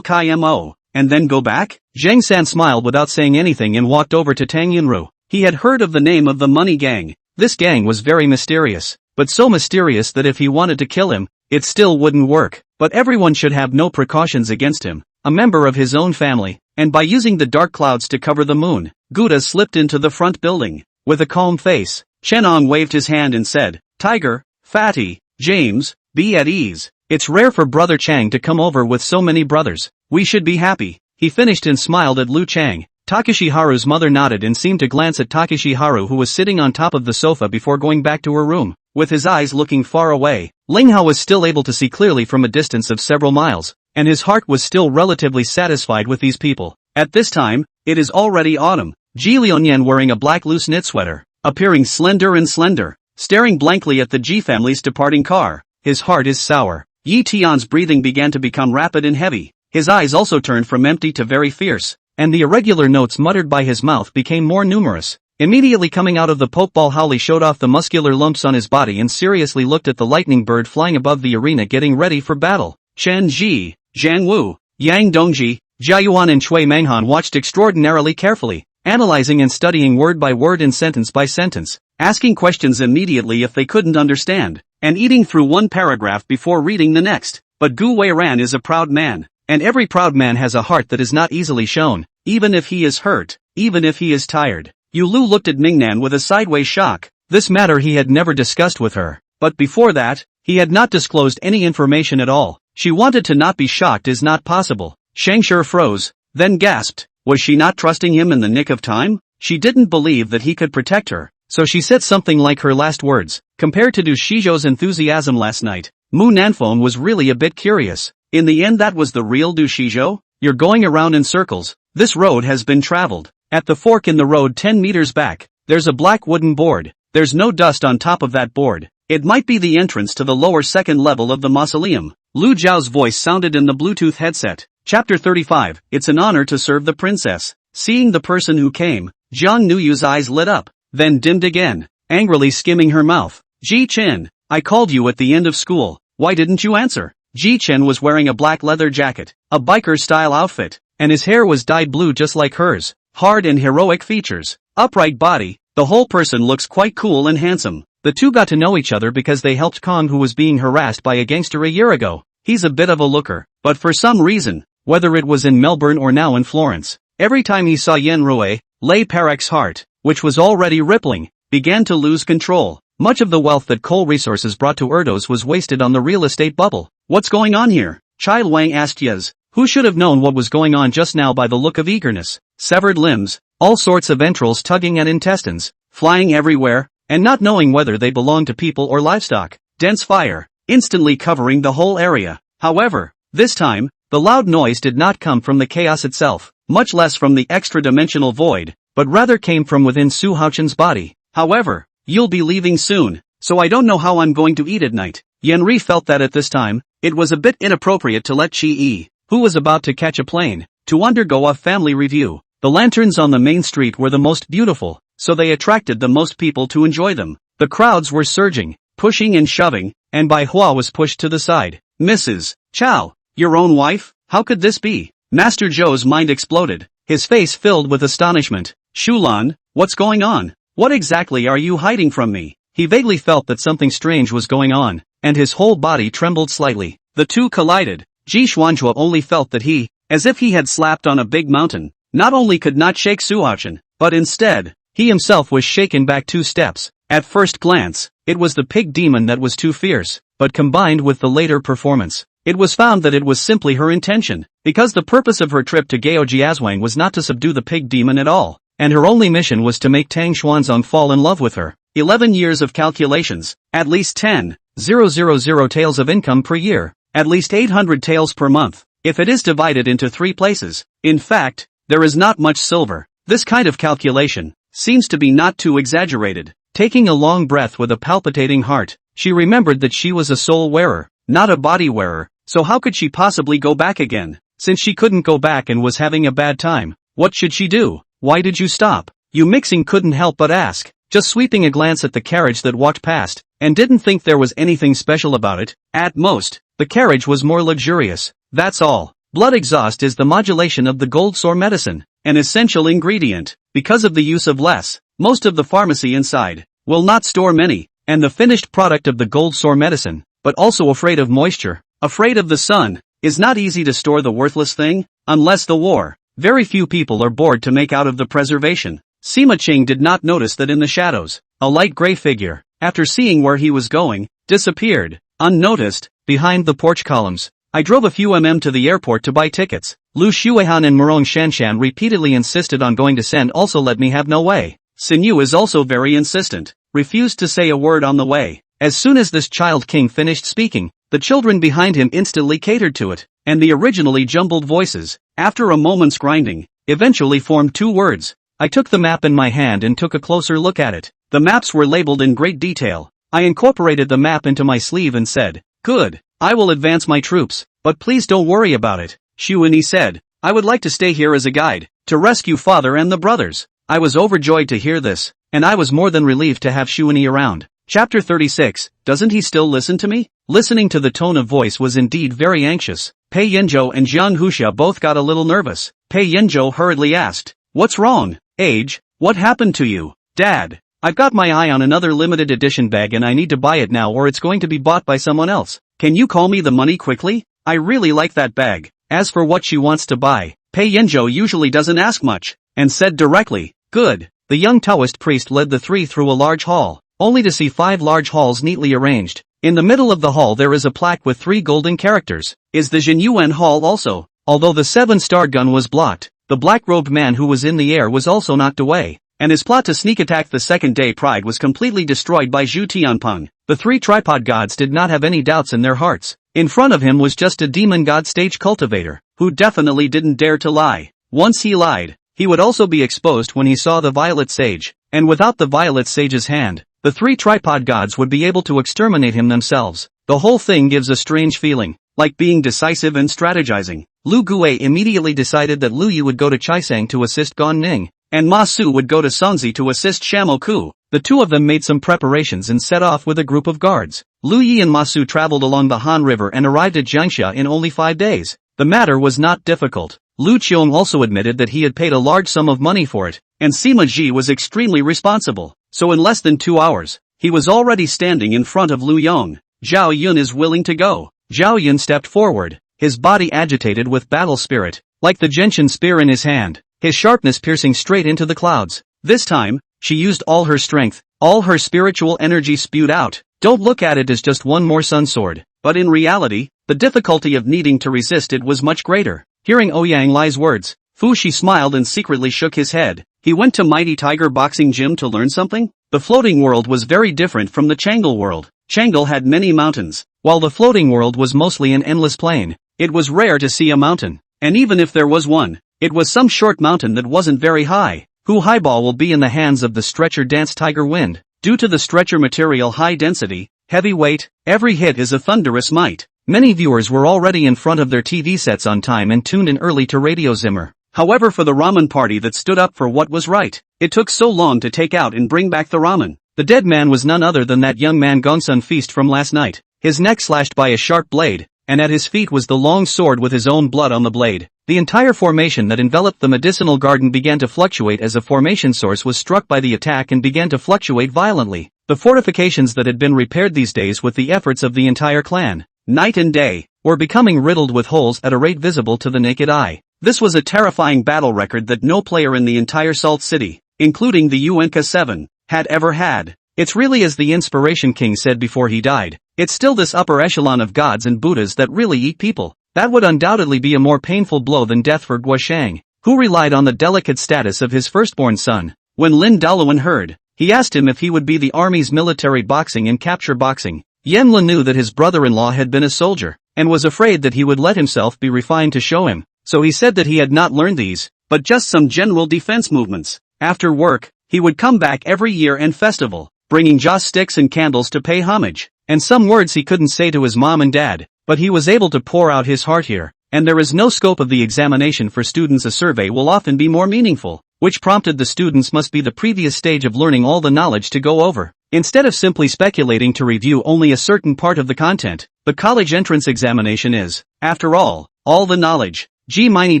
Kai Mo, and then go back? Zheng San smiled without saying anything and walked over to Tang Yunru. He had heard of the name of the Money Gang. This gang was very mysterious, but so mysterious that if he wanted to kill him, it still wouldn't work. But everyone should have no precautions against him, a member of his own family, and by using the dark clouds to cover the moon, Gouda slipped into the front building. With a calm face, Chenong waved his hand and said, Tiger, Fatty, James, be at ease. It's rare for Brother Chang to come over with so many brothers. We should be happy. He finished and smiled at Lu Chang. Takeshi Haru's mother nodded and seemed to glance at Takeshi Haru, who was sitting on top of the sofa before going back to her room, with his eyes looking far away. Ling Hao was still able to see clearly from a distance of several miles, and his heart was still relatively satisfied with these people. At this time, it is already autumn. Ji Liunian, wearing a black loose knit sweater, appearing slender, staring blankly at the Ji family's departing car, his heart is sour. Yi Tian's breathing began to become rapid and heavy. His eyes also turned from empty to very fierce, and the irregular notes muttered by his mouth became more numerous. Immediately coming out of the pokeball Howley showed off the muscular lumps on his body and seriously looked at the lightning bird flying above the arena getting ready for battle. Chen Ji, Zhang Wu, Yang Dongji, Jiayuan and Cui Menghan watched extraordinarily carefully, analyzing and studying word by word and sentence by sentence, asking questions immediately if they couldn't understand, and eating through one paragraph before reading the next. But Gu Weiran is a proud man, and every proud man has a heart that is not easily shown, even if he is hurt, even if he is tired. Yu Lu looked at Mingnan with a sideways shock. This matter he had never discussed with her, but before that, he had not disclosed any information at all. She wanted to not be shocked is not possible. Shangshi froze, then gasped. Was she not trusting him in the nick of time? She didn't believe that he could protect her, so she said something like her last words. Compared to Du Shizhou's enthusiasm last night, Mu Nanfeng was really a bit curious. In the end that was the real Du Shizhou? You're going around in circles. This road has been traveled. At the fork in the road 10 meters back, there's a black wooden board. There's no dust on top of that board. It might be the entrance to the lower second level of the mausoleum. Lu Zhao's voice sounded in the Bluetooth headset. Chapter 35, It's an honor to serve the princess. Seeing the person who came, Jiang Nuyu's eyes lit up, then dimmed again, angrily skimming her mouth. Ji Chen, I called you at the end of school. Why didn't you answer? Ji Chen was wearing a black leather jacket, a biker-style outfit, and his hair was dyed blue just like hers. Hard and heroic features, upright body, the whole person looks quite cool and handsome. The two got to know each other because they helped Kong who was being harassed by a gangster a year ago. He's a bit of a looker, but for some reason, whether it was in Melbourne or now in Florence, every time he saw Yen Rue, Lei Parek's heart, which was already rippling, began to lose control. Much of the wealth that coal resources brought to Erdos was wasted on the real estate bubble. What's going on here? Chai Wang asked Yez, who should have known what was going on just now by the look of eagerness. Severed limbs, all sorts of entrails tugging at intestines, flying everywhere, and not knowing whether they belonged to people or livestock. Dense fire, instantly covering the whole area. However, this time, the loud noise did not come from the chaos itself, much less from the extra-dimensional void, but rather came from within Su Haochen's body. However, you'll be leaving soon, so I don't know how I'm going to eat at night. Yenri felt that at this time, it was a bit inappropriate to let Qi, who was about to catch a plane, to undergo a family review. The lanterns on the main street were the most beautiful, so they attracted the most people to enjoy them. The crowds were surging, pushing and shoving, and Bai Hua was pushed to the side. Mrs. Chow, your own wife? How could this be? Master Zhou's mind exploded, his face filled with astonishment. Shulan, what's going on? What exactly are you hiding from me? He vaguely felt that something strange was going on, and his whole body trembled slightly. The two collided. Ji Xuanzhua only felt that he, as if he had slapped on a big mountain, not only could not shake Su Haochen, but instead, he himself was shaken back 2 steps. At first glance, it was the pig demon that was too fierce, but combined with the later performance, it was found that it was simply her intention, because the purpose of her trip to Gao Jiazwang was not to subdue the pig demon at all, and her only mission was to make Tang Xuanzong fall in love with her. 11 years of calculations, at least 10,000 taels of income per year, at least 800 taels per month, if it is divided into 3 places. In fact, there is not much silver. This kind of calculation seems to be not too exaggerated. Taking a long breath with a palpitating heart, she remembered that she was a soul wearer, not a body wearer, so how could she possibly go back again? Since she couldn't go back and was having a bad time, what should she do? Why did you stop? Yu Mixing couldn't help but ask, just sweeping a glance at the carriage that walked past, and didn't think there was anything special about it. At most, the carriage was more luxurious, that's all. Blood exhaust is the modulation of the gold sore medicine, an essential ingredient. Because of the use of less, most of the pharmacy inside will not store many, and the finished product of the gold sore medicine, but also afraid of moisture, afraid of the sun, is not easy to store the worthless thing, unless the war. Very few people are bored to make out of the preservation. Sima Qing did not notice that in the shadows, a light gray figure, after seeing where he was going, disappeared, unnoticed, behind the porch columns. I drove a few to the airport to buy tickets. Lu Shuihan and Murong Shanshan repeatedly insisted on going to send also let me have no way. Sinyu is also very insistent, refused to say a word on the way. As soon as this child king finished speaking, the children behind him instantly catered to it, and the originally jumbled voices, after a moment's grinding, eventually formed 2 words. I took the map in my hand and took a closer look at it. The maps were labeled in great detail. I incorporated the map into my sleeve and said, Good. I will advance my troops, but please don't worry about it. Xuanyi said. I would like to stay here as a guide, to rescue father and the brothers. I was overjoyed to hear this, and I was more than relieved to have Xuanyi around. Chapter 36, doesn't he still listen to me? Listening to the tone of voice was indeed very anxious. Pei Yanzhou and Jiang Huxia both got a little nervous. Pei Yanzhou hurriedly asked, what's wrong, Age? What happened to you? Dad, I've got my eye on another limited edition bag and I need to buy it now or it's going to be bought by someone else. Can you call me the money quickly? I really like that bag. As for what she wants to buy, Pei Yanzhou usually doesn't ask much, and said directly, good. The young Taoist priest led the three through a large hall, only to see 5 large halls neatly arranged. In the middle of the hall there is a plaque with 3 golden characters. Is the Jinyuan Hall also? Although the 7-star gun was blocked, the black-robed man who was in the air was also knocked away, and his plot to sneak attack the second day pride was completely destroyed by Zhu Tianpeng. The 3 tripod gods did not have any doubts in their hearts. In front of him was just a demon god stage cultivator, who definitely didn't dare to lie. Once he lied, he would also be exposed when he saw the violet sage, and without the violet sage's hand, the 3 tripod gods would be able to exterminate him themselves. The whole thing gives a strange feeling, like being decisive and strategizing. Lu Gui immediately decided that Lu Yu would go to Chaisang to assist Gan Ning, and Ma Su would go to Songzi to assist Shamoku. The two of them made some preparations and set off with a group of guards. Lu Yi and Ma Su traveled along the Han River and arrived at Jiangxia in only 5 days. The matter was not difficult. Lu Qiong also admitted that he had paid a large sum of money for it, and Sima Ji was extremely responsible. So in less than 2 hours, he was already standing in front of Lu Yong. Zhao Yun is willing to go. Zhao Yun stepped forward, his body agitated with battle spirit, like the gentian spear in his hand, his sharpness piercing straight into the clouds. This time, she used all her strength, all her spiritual energy spewed out. Don't look at it as just one more sun sword, but in reality, the difficulty of needing to resist it was much greater. Hearing Ouyang Lai's words, Fu Shi smiled and secretly shook his head. He went to Mighty Tiger Boxing Gym to learn something? The floating world was very different from the Changle world. Changle had many mountains, while the floating world was mostly an endless plain. It was rare to see a mountain, and even if there was one, it was some short mountain that wasn't very high. Hu Highball will be in the hands of the stretcher dance Tiger Wind. Due to the stretcher material high density, heavy weight, every hit is a thunderous might. Many viewers were already in front of their TV sets on time and tuned in early to Radio Zimmer. However, for the ramen party that stood up for what was right, it took so long to take out and bring back the ramen. The dead man was none other than that young man Gongsun Feast from last night, his neck slashed by a sharp blade, and at his feet was the long sword with his own blood on the blade. The entire formation that enveloped the medicinal garden began to fluctuate as a formation source was struck by the attack and began to fluctuate violently. The fortifications that had been repaired these days with the efforts of the entire clan, night and day, were becoming riddled with holes at a rate visible to the naked eye. This was a terrifying battle record that no player in the entire Salt City, including the Yuenka 7, had ever had. It's really as the Inspiration King said before he died, it's still this upper echelon of gods and Buddhas that really eat people. That would undoubtedly be a more painful blow than death for Guoshang, who relied on the delicate status of his firstborn son. When Lin Daluan heard, he asked him if he would be the army's military boxing and capture boxing. Yan Lin knew that his brother-in-law had been a soldier, and was afraid that he would let himself be refined to show him, so he said that he had not learned these, but just some general defense movements. After work, he would come back every year and festival, bringing joss sticks and candles to pay homage, and some words he couldn't say to his mom and dad, but he was able to pour out his heart here, and there is no scope of the examination for students. A survey will often be more meaningful, which prompted the students must be the previous stage of learning all the knowledge to go over. Instead of simply speculating to review only a certain part of the content, the college entrance examination is, after all the knowledge. Ji Miney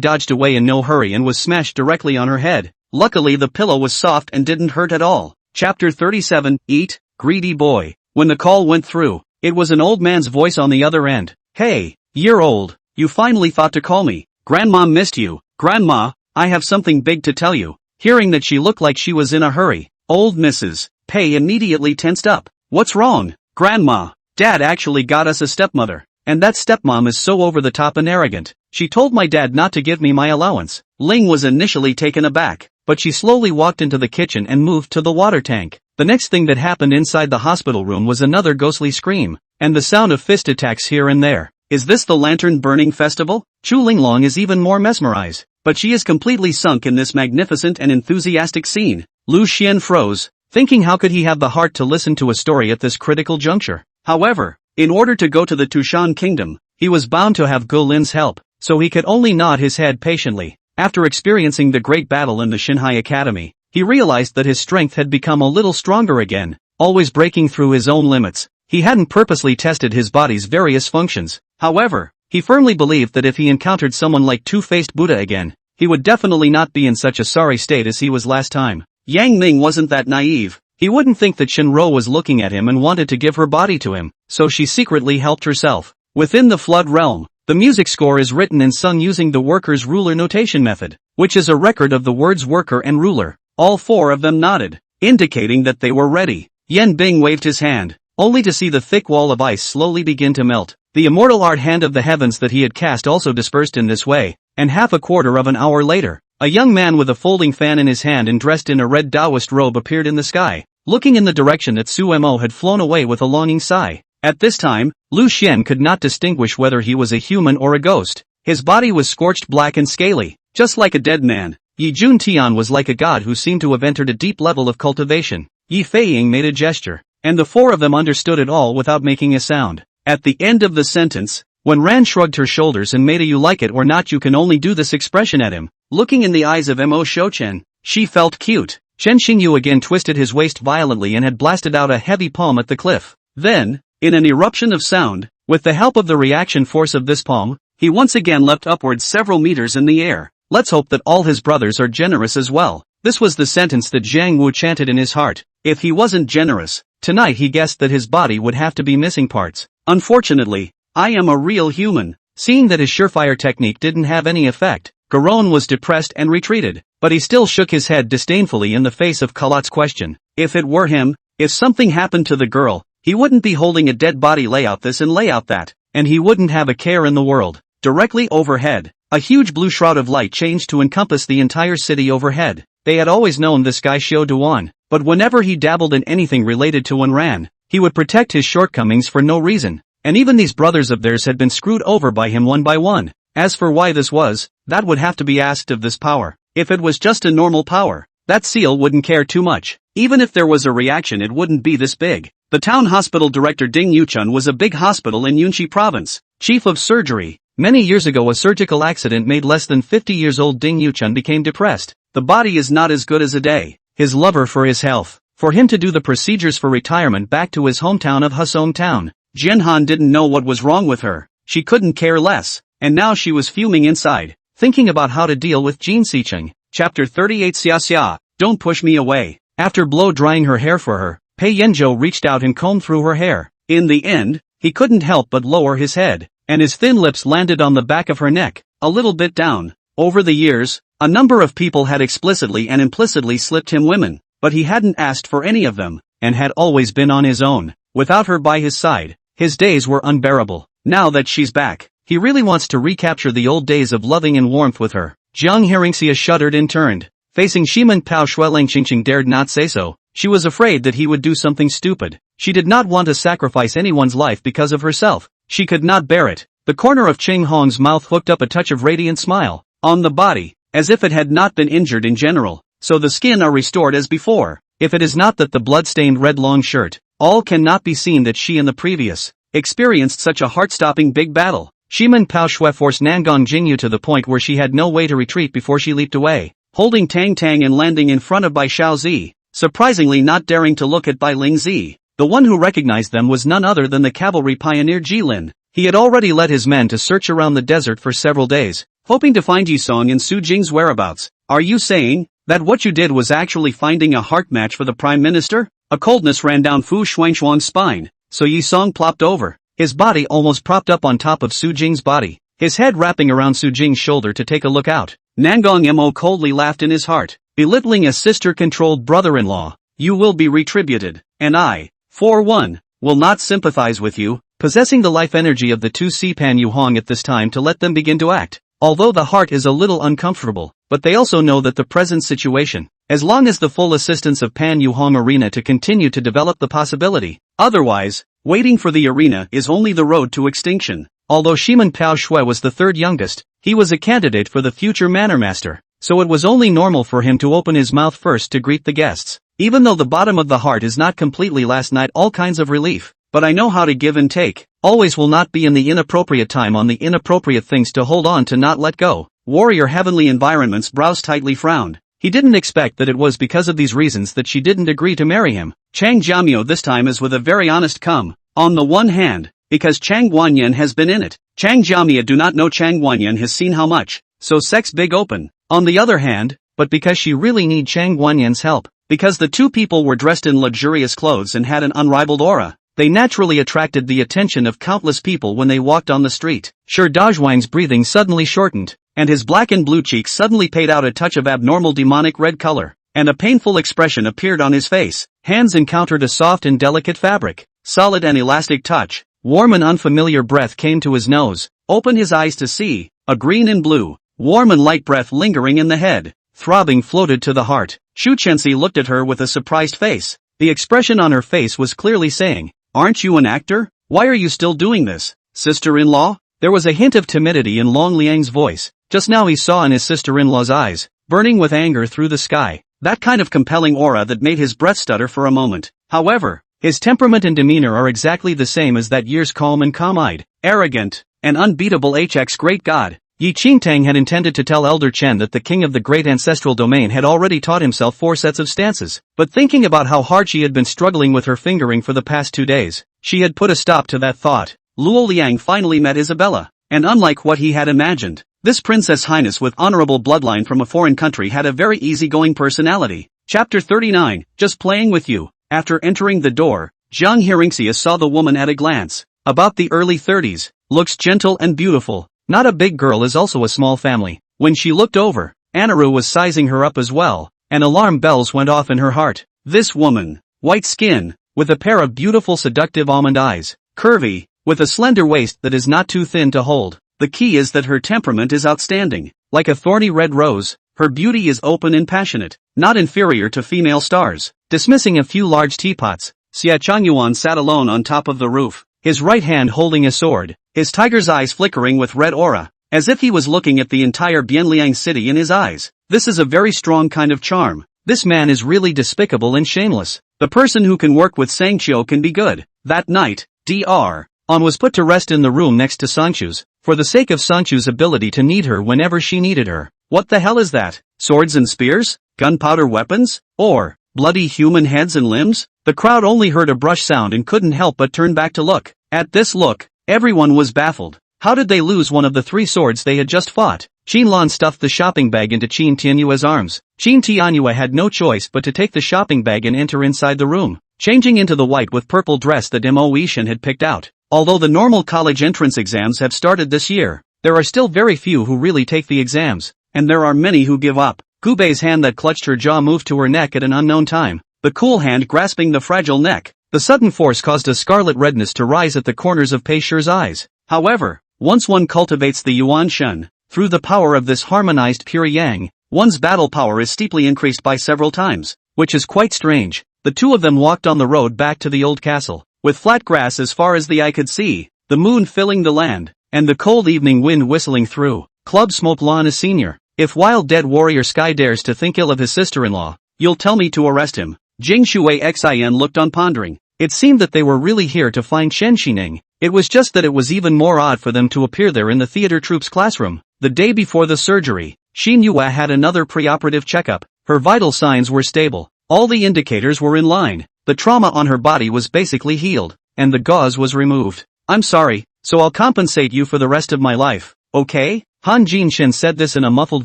dodged away in no hurry and was smashed directly on her head. Luckily the pillow was soft and didn't hurt at all. Chapter 37, Eat, Greedy Boy. When the call went through, it was an old man's voice on the other end. Hey, year old, you finally thought to call me. Grandma missed you. Grandma, I have something big to tell you. Hearing that she looked like she was in a hurry, old Mrs. Pei immediately tensed up. What's wrong, Grandma? Dad actually got us a stepmother, and that stepmom is so over the top and arrogant. She told my dad not to give me my allowance. Ling was initially taken aback, but she slowly walked into the kitchen and moved to the water tank. The next thing that happened inside the hospital room was another ghostly scream, and the sound of fist attacks here and there. Is this the lantern burning festival? Chu Linglong is even more mesmerized, but she is completely sunk in this magnificent and enthusiastic scene. Lu Xian froze, thinking how could he have the heart to listen to a story at this critical juncture. However, In order to go to the Tushan kingdom, he was bound to have Gu Lin's help, so he could only nod his head patiently. After experiencing the great battle in the Shanghai Academy, he realized that his strength had become a little stronger again, always breaking through his own limits. He hadn't purposely tested his body's various functions. However, he firmly believed that if he encountered someone like Two-Faced Buddha again, he would definitely not be in such a sorry state as he was last time. Yang Ming wasn't that naive. He wouldn't think that Shinro was looking at him and wanted to give her body to him, so she secretly helped herself. Within the Flood realm, the music score is written and sung using the worker's ruler notation method, which is a record of the words worker and ruler. All four of them nodded, indicating that they were ready. Yan Bing waved his hand, only to see the thick wall of ice slowly begin to melt. The immortal art hand of the heavens that he had cast also dispersed in this way, and half a quarter of an hour later, a young man with a folding fan in his hand and dressed in a red Taoist robe appeared in the sky, looking in the direction that Su Mo had flown away with a longing sigh. At this time, Lu Xian could not distinguish whether he was a human or a ghost. His body was scorched black and scaly, just like a dead man. Yi Jun Tian was like a god who seemed to have entered a deep level of cultivation. Yi Feiying made a gesture, and the four of them understood it all without making a sound. At the end of the sentence, when Ran shrugged her shoulders and made a "you like it or not you can only do this" expression at him, looking in the eyes of Mo Shouchen, she felt cute. Chen Xingyu again twisted his waist violently and had blasted out a heavy palm at the cliff. Then, in an eruption of sound, with the help of the reaction force of this palm, he once again leapt upwards several meters in the air. Let's hope that all his brothers are generous as well. This was the sentence that Zhang Wu chanted in his heart. If he wasn't generous, tonight he guessed that his body would have to be missing parts. Unfortunately, I am a real human. Seeing that his surefire technique didn't have any effect, Garon was depressed and retreated, but he still shook his head disdainfully in the face of Kalat's question. If it were him, if something happened to the girl, he wouldn't be holding a dead body layout this and layout that, and he wouldn't have a care in the world. Directly overhead, a huge blue shroud of light changed to encompass the entire city overhead. They had always known this guy Xiao Duan, but whenever he dabbled in anything related to Wenran, he would protect his shortcomings for no reason, and even these brothers of theirs had been screwed over by him one by one. As for why this was, that would have to be asked of this power. If it was just a normal power, that seal wouldn't care too much. Even if there was a reaction it wouldn't be this big. The town hospital director Ding Yuchun was a big hospital in Yunxi province, chief of surgery. Many years ago a surgical accident made less than 50 years old Ding Yuchun became depressed. The body is not as good as a day. His lover for his health. For him to do the procedures for retirement back to his hometown of Husong town. Jianhan didn't know what was wrong with her. She couldn't care less. And now she was fuming inside, thinking about how to deal with Jin Sicheng. Chapter 38 Xia Xia, don't push me away. After blow-drying her hair for her, Pei Yanzhou reached out and combed through her hair. In the end, he couldn't help but lower his head, and his thin lips landed on the back of her neck, a little bit down. Over the years, a number of people had explicitly and implicitly slipped him women, but he hadn't asked for any of them, and had always been on his own. Without her by his side, his days were unbearable. Now that she's back, he really wants to recapture the old days of loving and warmth with her. Jiang Hearingxia shuddered and turned. Facing Shiman Pao Shuelang Qingqing dared not say so. She was afraid that he would do something stupid. She did not want to sacrifice anyone's life because of herself. She could not bear it. The corner of Cheng Hong's mouth hooked up a touch of radiant smile. On the body, as if it had not been injured in general, so the skin are restored as before. If it is not that the blood-stained red long shirt, all cannot be seen that she in the previous experienced such a heart-stopping big battle. Shiman Pao Shui forced Nangong Jingyu to the point where she had no way to retreat before she leaped away, holding Tang Tang and landing in front of Bai Xiaozi, surprisingly not daring to look at Bai Lingzi. The one who recognized them was none other than the cavalry pioneer Jilin. He had already led his men to search around the desert for several days, hoping to find Yisong and Su Jing's whereabouts. Are you saying that what you did was actually finding a heart match for the prime minister? A coldness ran down Fu Xuanshuang's spine, so Yisong plopped over, his body almost propped up on top of Su Jing's body, his head wrapping around Su Jing's shoulder to take a look out. Nangong Mo coldly laughed in his heart, belittling a sister-controlled brother-in-law. You will be retributed, and I, for one, will not sympathize with you, possessing the life energy of the two Pan Yu Hong at this time to let them begin to act. Although the heart is a little uncomfortable, but they also know that the present situation, as long as the full assistance of Pan Yu Hong Arena to continue to develop the possibility. Otherwise, waiting for the arena is only the road to extinction. Although Shiman Pao Shui was the third youngest, he was a candidate for the future Manor Master, so it was only normal for him to open his mouth first to greet the guests. Even though the bottom of the heart is not completely last night all kinds of relief, but I know how to give and take. Always will not be in the inappropriate time on the inappropriate things to hold on to, not let go. Warrior Heavenly Environment's brows tightly frowned. He didn't expect that it was because of these reasons that she didn't agree to marry him. Chang Jiamio this time is with a very honest come. On the one hand, because Chang Guanyin has been in it. Chang Jiamia do not know Chang Guanyin has seen how much, so sex big open. On the other hand, but because she really need Chang Guanyin's help. Because the two people were dressed in luxurious clothes and had an unrivaled aura, they naturally attracted the attention of countless people when they walked on the street. Sure, Dazhuang's breathing suddenly shortened, and his black and blue cheeks suddenly paid out a touch of abnormal demonic red color, and a painful expression appeared on his face. Hands encountered a soft and delicate fabric, solid and elastic touch. Warm and unfamiliar breath came to his nose. Open his eyes to see, a green and blue, warm and light breath lingering in the head. Throbbing floated to the heart. Shu Chenxi looked at her with a surprised face. The expression on her face was clearly saying, "Aren't you an actor? Why are you still doing this, sister-in-law?" There was a hint of timidity in Long Liang's voice. Just now he saw in his sister-in-law's eyes, burning with anger through the sky, that kind of compelling aura that made his breath stutter for a moment. However, his temperament and demeanor are exactly the same as that year's calm and calm-eyed, arrogant, and unbeatable HX great god. Yi Qingtang had intended to tell Elder Chen that the king of the great ancestral domain had already taught himself 4 sets of stances, but thinking about how hard she had been struggling with her fingering for the past 2 days, she had put a stop to that thought. Luo Liang finally met Isabella, and unlike what he had imagined, this princess highness with honorable bloodline from a foreign country had a very easygoing personality. Chapter 39, Just Playing With You. After entering the door, Jiang Hearingxia saw the woman at a glance. About the early 30s, looks gentle and beautiful. Not a big girl, is also a small family. When she looked over, Anaru was sizing her up as well, and alarm bells went off in her heart. This woman, white skin, with a pair of beautiful seductive almond eyes, curvy, with a slender waist that is not too thin to hold. The key is that her temperament is outstanding. Like a thorny red rose, her beauty is open and passionate, not inferior to female stars. Dismissing a few large teapots, Xia Changyuan sat alone on top of the roof, his right hand holding a sword, his tiger's eyes flickering with red aura, as if he was looking at the entire Bianliang city in his eyes. This is a very strong kind of charm. This man is really despicable and shameless. The person who can work with Sangqiu can be good. That night, Dr. An was put to rest in the room next to Sangqiu's, for the sake of Sangqiu's ability to need her whenever she needed her. What the hell is that? Swords and spears? Gunpowder weapons? Or bloody human heads and limbs? The crowd only heard a brush sound and couldn't help but turn back to look. At this look, everyone was baffled. How did they lose one of the 3 swords they had just fought? Qin Lan stuffed the shopping bag into Qin Tianyue's arms. Qin Tianyue had no choice but to take the shopping bag and enter inside the room, changing into the white with purple dress that Mo Yishan had picked out. Although the normal college entrance exams have started this year, there are still very few who really take the exams, and there are many who give up. Gubei's hand that clutched her jaw moved to her neck at an unknown time, the cool hand grasping the fragile neck. The sudden force caused a scarlet redness to rise at the corners of Pei Shi's eyes. However, once one cultivates the Yuan Shen, through the power of this harmonized pure yang, one's battle power is steeply increased by several times, which is quite strange. The two of them walked on the road back to the old castle, with flat grass as far as the eye could see, the moon filling the land, and the cold evening wind whistling through. Club Smoke Lawn is senior. If wild dead warrior Sky dares to think ill of his sister-in-law, you'll tell me to arrest him. Jing Shui Xin looked on pondering. It seemed that they were really here to find Shen Xining. It was just that it was even more odd for them to appear there in the theater troupe's classroom. The day before the surgery, Xin Yue had another preoperative checkup. Her vital signs were stable. All the indicators were in line. The trauma on her body was basically healed, and the gauze was removed. "I'm sorry, so I'll compensate you for the rest of my life, okay?" Han Jinshin said this in a muffled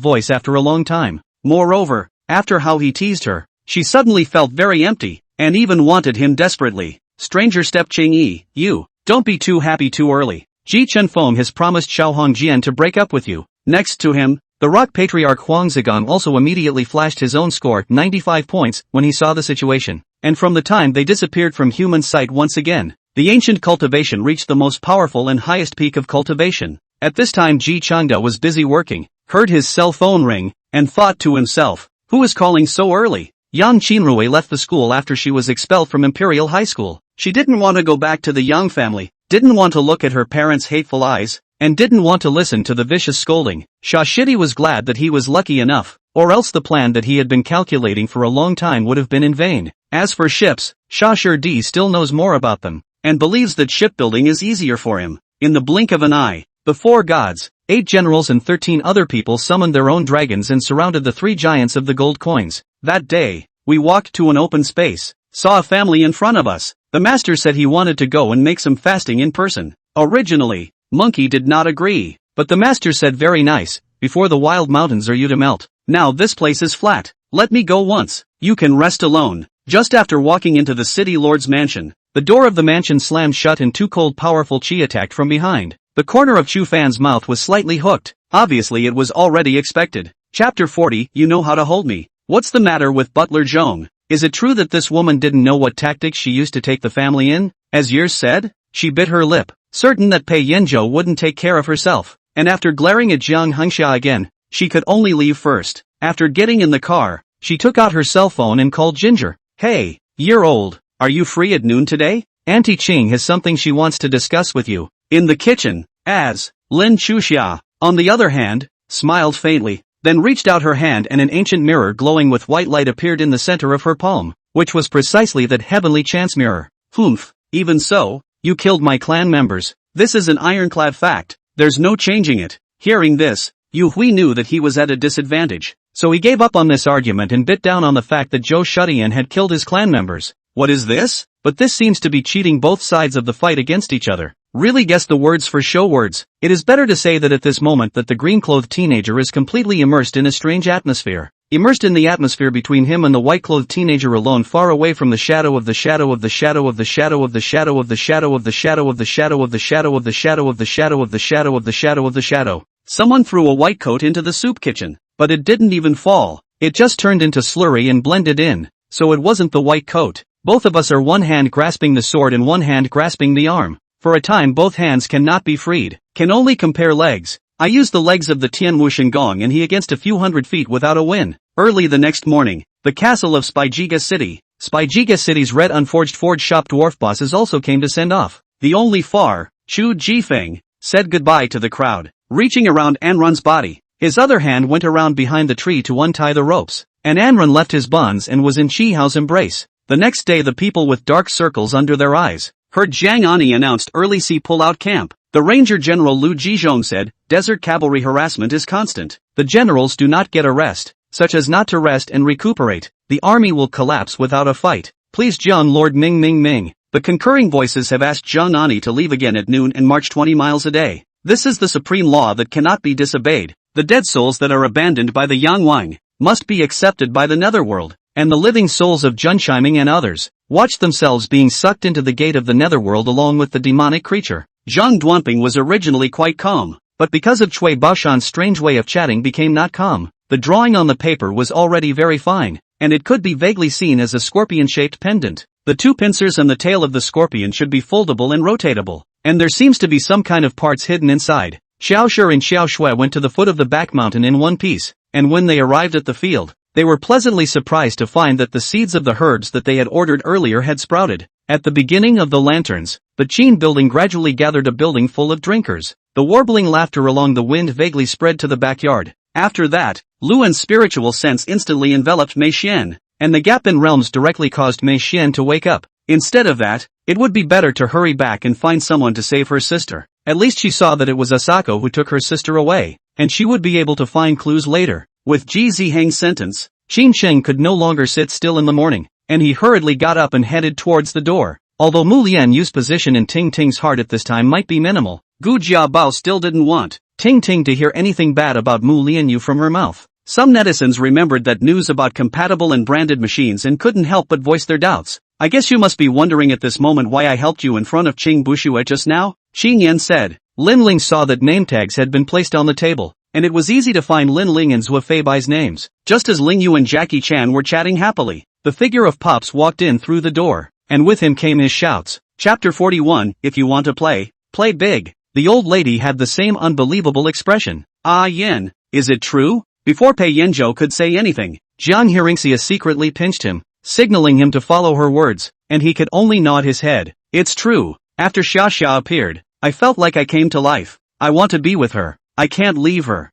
voice after a long time. Moreover, after how he teased her, she suddenly felt very empty, and even wanted him desperately. Stranger step Qingyi, you, don't be too happy too early. Ji Chenfeng has promised Xiao Hongjian to break up with you. Next to him, the rock patriarch Huang Zigang also immediately flashed his own score, 95 points, when he saw the situation. And from the time they disappeared from human sight once again, the ancient cultivation reached the most powerful and highest peak of cultivation. At this time Ji Changda was busy working, heard his cell phone ring, and thought to himself, who is calling so early? Yang Qinrui left the school after she was expelled from Imperial High School. She didn't want to go back to the Yang family, didn't want to look at her parents' hateful eyes, and didn't want to listen to the vicious scolding. Sha Shidi was glad that he was lucky enough, or else the plan that he had been calculating for a long time would have been in vain. As for ships, Sha Shidi still knows more about them. and believes that shipbuilding is easier for him. In the blink of an eye, the 4 gods, 8 generals and 13 other people summoned their own dragons and surrounded the 3 giants of the gold coins. That day, we walked to an open space, saw a family in front of us. The master said he wanted to go and make some fasting in person. Originally, Monkey did not agree, but the master said very nice, before the wild mountains are you to melt. Now this place is flat, let me go once, you can rest alone. Just after walking into the city lord's mansion, the door of the mansion slammed shut and 2 cold powerful chi attacked from behind. The corner of Chu Fan's mouth was slightly hooked, obviously it was already expected. Chapter 40, You know how to hold me. What's the matter with Butler Zhong? Is it true that this woman didn't know what tactics she used to take the family in? As years said, she bit her lip, certain that Pei Yanzhou wouldn't take care of herself, and after glaring at Jiang Hearingxia again, she could only leave first. After getting in the car, she took out her cell phone and called Ginger. Hey, year old, are you free at noon today? Auntie Qing has something she wants to discuss with you. In the kitchen, as Lin Chuxia, on the other hand, smiled faintly, then reached out her hand and an ancient mirror glowing with white light appeared in the center of her palm, which was precisely that heavenly chance mirror. Humph, even so, you killed my clan members. This is an ironclad fact, there's no changing it. Hearing this, Yu Hui knew that he was at a disadvantage, so he gave up on this argument and bit down on the fact that Zhou Shutian had killed his clan members. What is this? But this seems to be cheating both sides of the fight against each other. Really guess the words for show words. It is better to say that at this moment that the green-clothed teenager is completely immersed in a strange atmosphere. Immersed in the atmosphere between him and the white-clothed teenager alone, far away from the shadow of the shadow of the shadow of the shadow of the shadow of the shadow of the shadow of the shadow of the shadow of the shadow of the shadow of the shadow of the shadow of the shadow. Someone threw a white coat into the soup kitchen, but it didn't even fall. It just turned into slurry and blended in, so it wasn't the white coat. Both of us are one hand grasping the sword and one hand grasping the arm. For a time both hands cannot be freed, can only compare legs. I used the legs of the Tianwu Shengong and he against a few hundred feet without a win. Early the next morning, the castle of Spyjiga City. Spyjiga City's red unforged forge shop dwarf bosses also came to send off. The only Far, Chu Jifeng, said goodbye to the crowd, reaching around Anrun's body. His other hand went around behind the tree to untie the ropes, and Anrun left his buns and was in Chihao's embrace. The next day the people with dark circles under their eyes heard Jiang Ani announced early sea pull-out camp. The Ranger General Lu Jizhong said, desert cavalry harassment is constant. The generals do not get a rest, such as not to rest and recuperate. The army will collapse without a fight. Please John Lord Ming Ming Ming. The concurring voices have asked Jiang Ani to leave again at noon and march 20 miles a day. This is the supreme law that cannot be disobeyed. The dead souls that are abandoned by the Yang Wang must be accepted by the netherworld, and the living souls of Junshiming and others watch themselves being sucked into the gate of the netherworld along with the demonic creature. Zhang Duanping was originally quite calm, but because of Cui Baoshan's strange way of chatting became not calm. The drawing on the paper was already very fine, and it could be vaguely seen as a scorpion-shaped pendant. The 2 pincers and the tail of the scorpion should be foldable and rotatable, and there seems to be some kind of parts hidden inside. Xiao Shi and Xiao Shui went to the foot of the back mountain in one piece, and when they arrived at the field, they were pleasantly surprised to find that the seeds of the herbs that they had ordered earlier had sprouted. At the beginning of the lanterns, the Qin building gradually gathered a building full of drinkers. The warbling laughter along the wind vaguely spread to the backyard. After that, Luan's spiritual sense instantly enveloped Mei Xian, and the gap in realms directly caused Mei Xian to wake up. Instead of that, it would be better to hurry back and find someone to save her sister. At least she saw that it was Asako who took her sister away, and she would be able to find clues later. With Ji Zihang's sentence, Qin Sheng could no longer sit still in the morning, and he hurriedly got up and headed towards the door. Although Mu Lianyu's position in Ting Ting's heart at this time might be minimal, Gu Jiabao still didn't want Ting Ting to hear anything bad about Mu Lianyu from her mouth. Some netizens remembered that news about compatible and branded machines and couldn't help but voice their doubts. I guess you must be wondering at this moment why I helped you in front of Qing Bushue just now? Qin Yan said. Lin Ling saw that name tags had been placed on the table, and it was easy to find Lin Ling and Zhou Feibai's names. Just as Ling Yu and Jackie Chan were chatting happily, the figure of Pops walked in through the door, and with him came his shouts. Chapter 41, If you want to play, play big. The old lady had the same unbelievable expression. Ah Yin, is it true? Before Pei Yanzhou could say anything, Jiang Hearingxia secretly pinched him, signaling him to follow her words, and he could only nod his head. It's true. After Xia appeared, I felt like I came to life. I want to be with her. I can't leave her.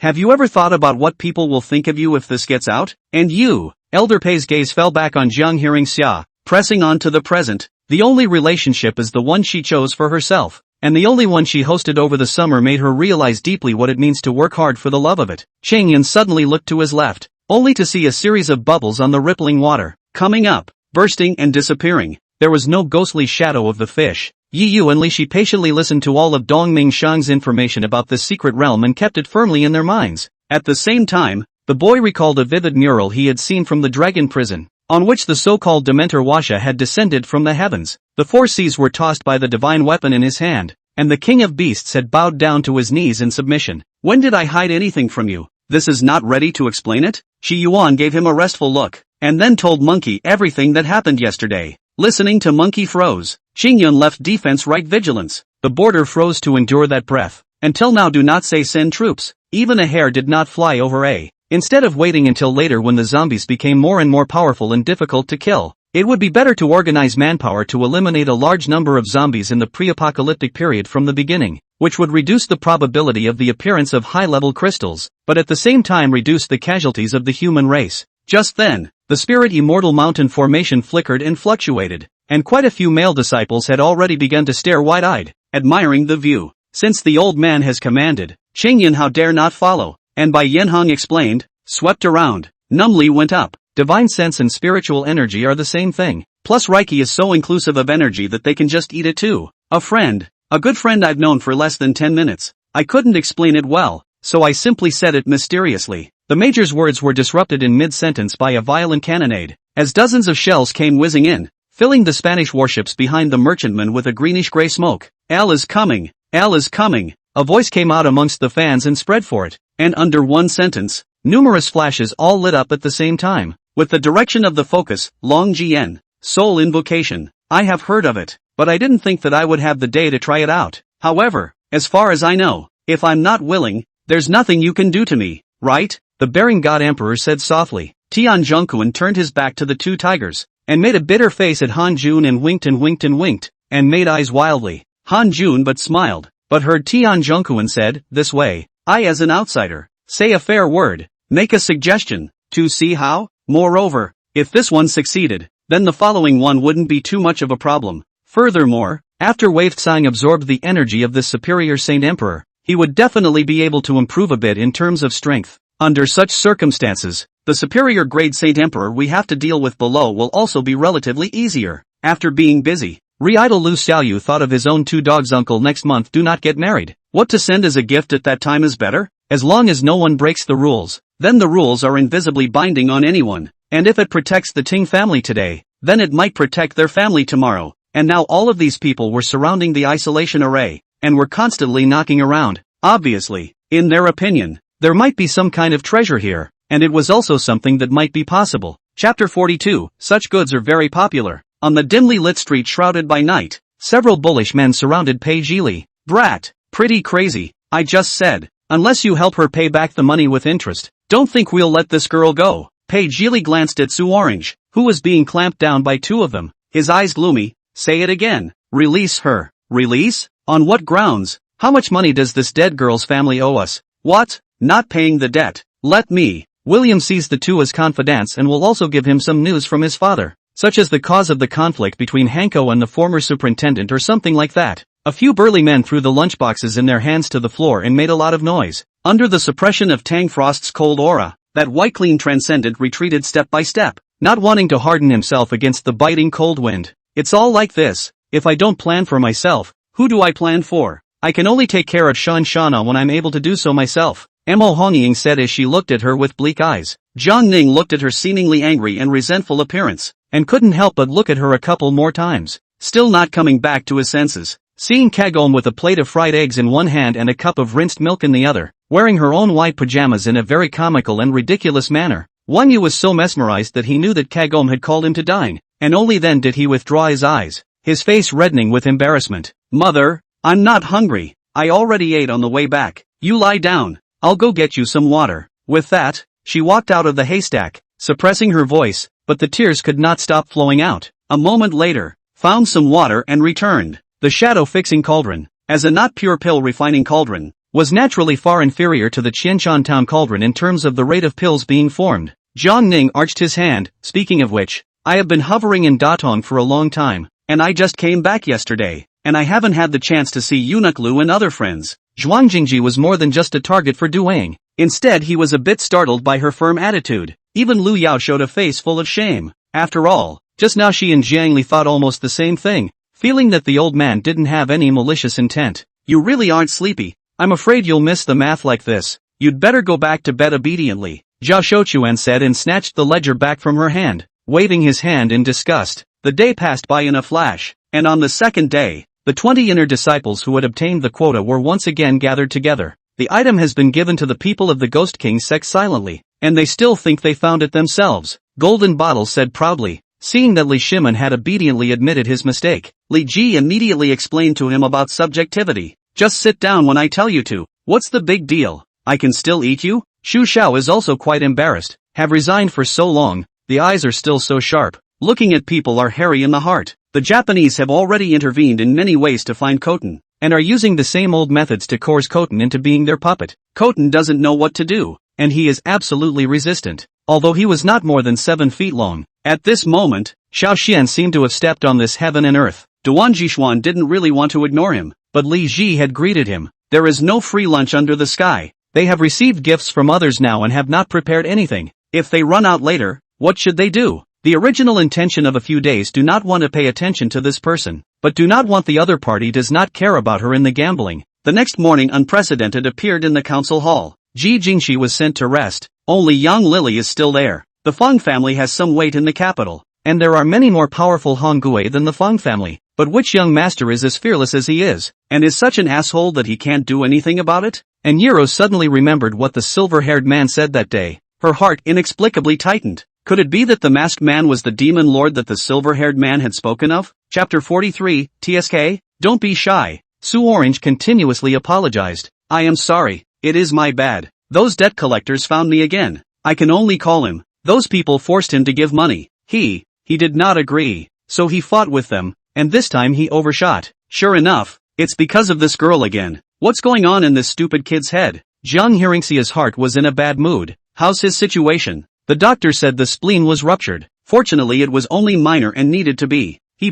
Have you ever thought about what people will think of you if this gets out? And you? Elder Pei's gaze fell back on Jiang Hearingxia, pressing on to the present. The only relationship is the one she chose for herself, and the only one she hosted over the summer made her realize deeply what it means to work hard for the love of it. Cheng Yan suddenly looked to his left, only to see a series of bubbles on the rippling water, coming up, bursting and disappearing. There was no ghostly shadow of the fish. Yi Yu and Li Shi patiently listened to all of Dongming Shang's information about this secret realm and kept it firmly in their minds. At the same time, the boy recalled a vivid mural he had seen from the dragon prison, on which the so-called Dementor Washa had descended from the heavens. The four seas were tossed by the divine weapon in his hand, and the king of beasts had bowed down to his knees in submission. When did I hide anything from you? This is not ready to explain it? Shi Yuan gave him a restful look, and then told Monkey everything that happened yesterday. Listening to Monkey froze. Xingyun left defense right vigilance. The border froze to endure that breath. Until now do not say send troops. Even a hair did not fly over A. Instead of waiting until later when the zombies became more and more powerful and difficult to kill. It would be better to organize manpower to eliminate a large number of zombies in the pre-apocalyptic period from the beginning, which would reduce the probability of the appearance of high-level crystals, but at the same time reduce the casualties of the human race. Just then, the spirit immortal mountain formation flickered and fluctuated, and quite a few male disciples had already begun to stare wide-eyed, admiring the view. Since the old man has commanded, Qingyan how dare not follow, and by Yanhong explained, swept around, numbly went up. Divine sense and spiritual energy are the same thing. Plus Reiki is so inclusive of energy that they can just eat it too. A good friend I've known for less than 10 minutes. I couldn't explain it well, so I simply said it mysteriously. The major's words were disrupted in mid-sentence by a violent cannonade, as dozens of shells came whizzing in, filling the Spanish warships behind the merchantman with a greenish-gray smoke. Al is coming! Al is coming! A voice came out amongst the fans and spread for it, and under one sentence, numerous flashes all lit up at the same time. With the direction of the focus, Long Jian, soul invocation. I have heard of it, but I didn't think that I would have the day to try it out. However, as far as I know, if I'm not willing, there's nothing you can do to me, right? The Bearing God Emperor said softly. Tian Zhongquan turned his back to the two tigers, and made a bitter face at Han Jun and winked and winked and winked, and made eyes wildly. Han Jun but smiled, but heard Tian Zhongquan said, this way, I as an outsider, say a fair word, make a suggestion, to see how? Moreover, if this one succeeded, then the following one wouldn't be too much of a problem. Furthermore, after Wei Tsang absorbed the energy of this superior Saint Emperor, he would definitely be able to improve a bit in terms of strength. Under such circumstances, the superior grade Saint Emperor we have to deal with below will also be relatively easier. After being busy, Re-idol Lu Xiaoyu thought of his own two dogs. Uncle next month do not get married. What to send as a gift at that time is better? As long as no one breaks the rules, then the rules are invisibly binding on anyone, and if it protects the Ting family today, then it might protect their family tomorrow. And now all of these people were surrounding the isolation array, and were constantly knocking around. Obviously, in their opinion, there might be some kind of treasure here, and it was also something that might be possible. Chapter 42, Such goods are very popular. On the dimly lit street shrouded by night, several bullish men surrounded Pei Zhili. Brat, pretty crazy, I just said. Unless you help her pay back the money with interest, don't think we'll let this girl go. Pei Zhili glanced at Su Orange, who was being clamped down by two of them, his eyes gloomy. Say it again. Release her. Release? On what grounds? How much money does this dead girl's family owe us? What? Not paying the debt. Let me. William sees the two as confidants and will also give him some news from his father, such as the cause of the conflict between Hanko and the former superintendent or something like that. A few burly men threw the lunchboxes in their hands to the floor and made a lot of noise. Under the suppression of Tang Frost's cold aura, that white clean transcendent retreated step by step, not wanting to harden himself against the biting cold wind. It's all like this. If I don't plan for myself, who do I plan for? I can only take care of Shan Shana when I'm able to do so myself. Mo Hongying said as she looked at her with bleak eyes. Jiang Ning looked at her seemingly angry and resentful appearance, and couldn't help but look at her a couple more times, still not coming back to his senses. Seeing Kagome with a plate of fried eggs in one hand and a cup of rinsed milk in the other, wearing her own white pajamas in a very comical and ridiculous manner, Wang Yu was so mesmerized that he knew that Kagome had called him to dine, and only then did he withdraw his eyes, his face reddening with embarrassment. Mother, I'm not hungry. I already ate on the way back. You lie down. I'll go get you some water. With that, she walked out of the haystack, suppressing her voice, but the tears could not stop flowing out. A moment later, found some water and returned. The shadow-fixing cauldron, as a not pure pill refining cauldron, was naturally far inferior to the Qianshan town cauldron in terms of the rate of pills being formed. Jiang Ning arched his hand, speaking of which, I have been hovering in Datong for a long time. and I just came back yesterday, and I haven't had the chance to see Eunuch Lu and other friends. Zhuang Jingji was more than just a target for Duang. Instead he was a bit startled by her firm attitude. Even Lu Yao showed a face full of shame. After all, just now she and Jiang Li thought almost the same thing, feeling that the old man didn't have any malicious intent. You really aren't sleepy. I'm afraid you'll miss the math like this. You'd better go back to bed obediently, Zhao Shouchuan said and snatched the ledger back from her hand, waving his hand in disgust. The day passed by in a flash, and on the second day, the 20 inner disciples who had obtained the quota were once again gathered together. The item has been given to the people of the Ghost King sect silently, and they still think they found it themselves, Golden Bottle said proudly. Seeing that Li Shimen had obediently admitted his mistake, Li Ji immediately explained to him about subjectivity. Just sit down when I tell you to. What's the big deal? I can still eat you? Xu Xiao is also quite embarrassed. Have resigned for so long, the eyes are still so sharp. Looking at people are hairy in the heart. The Japanese have already intervened in many ways to find Khoten, and are using the same old methods to coerce Khoten into being their puppet. Khoten doesn't know what to do, and he is absolutely resistant, although he was not more than 7 feet long. At this moment, Xiao Xian seemed to have stepped on this heaven and earth. Duan Jishuan didn't really want to ignore him, but Li Ji had greeted him. There is no free lunch under the sky. They have received gifts from others now and have not prepared anything. If they run out later, what should they do? The original intention of a few days do not want to pay attention to this person, but do not want the other party does not care about her in the gambling. The next morning Unprecedented appeared in the council hall. Ji Jingxi was sent to rest. Only Yang Lily is still there. The Feng family has some weight in the capital, and there are many more powerful Hongguei than the Feng family. But which young master is as fearless as he is, and is such an asshole that he can't do anything about it? And Yero suddenly remembered what the silver-haired man said that day. Her heart inexplicably tightened. Could it be that the masked man was the demon lord that the silver-haired man had spoken of? Chapter 43, TSK? Don't be shy. Su Orange continuously apologized. I am sorry, it is my bad. Those debt collectors found me again. I can only call him. Those people forced him to give money. He did not agree. So he fought with them, and this time he overshot. Sure enough, it's because of this girl again. What's going on in this stupid kid's head? Jiang Hearingxia's heart was in a bad mood. How's his situation? The doctor said the spleen was ruptured. Fortunately it was only minor and needed to be. He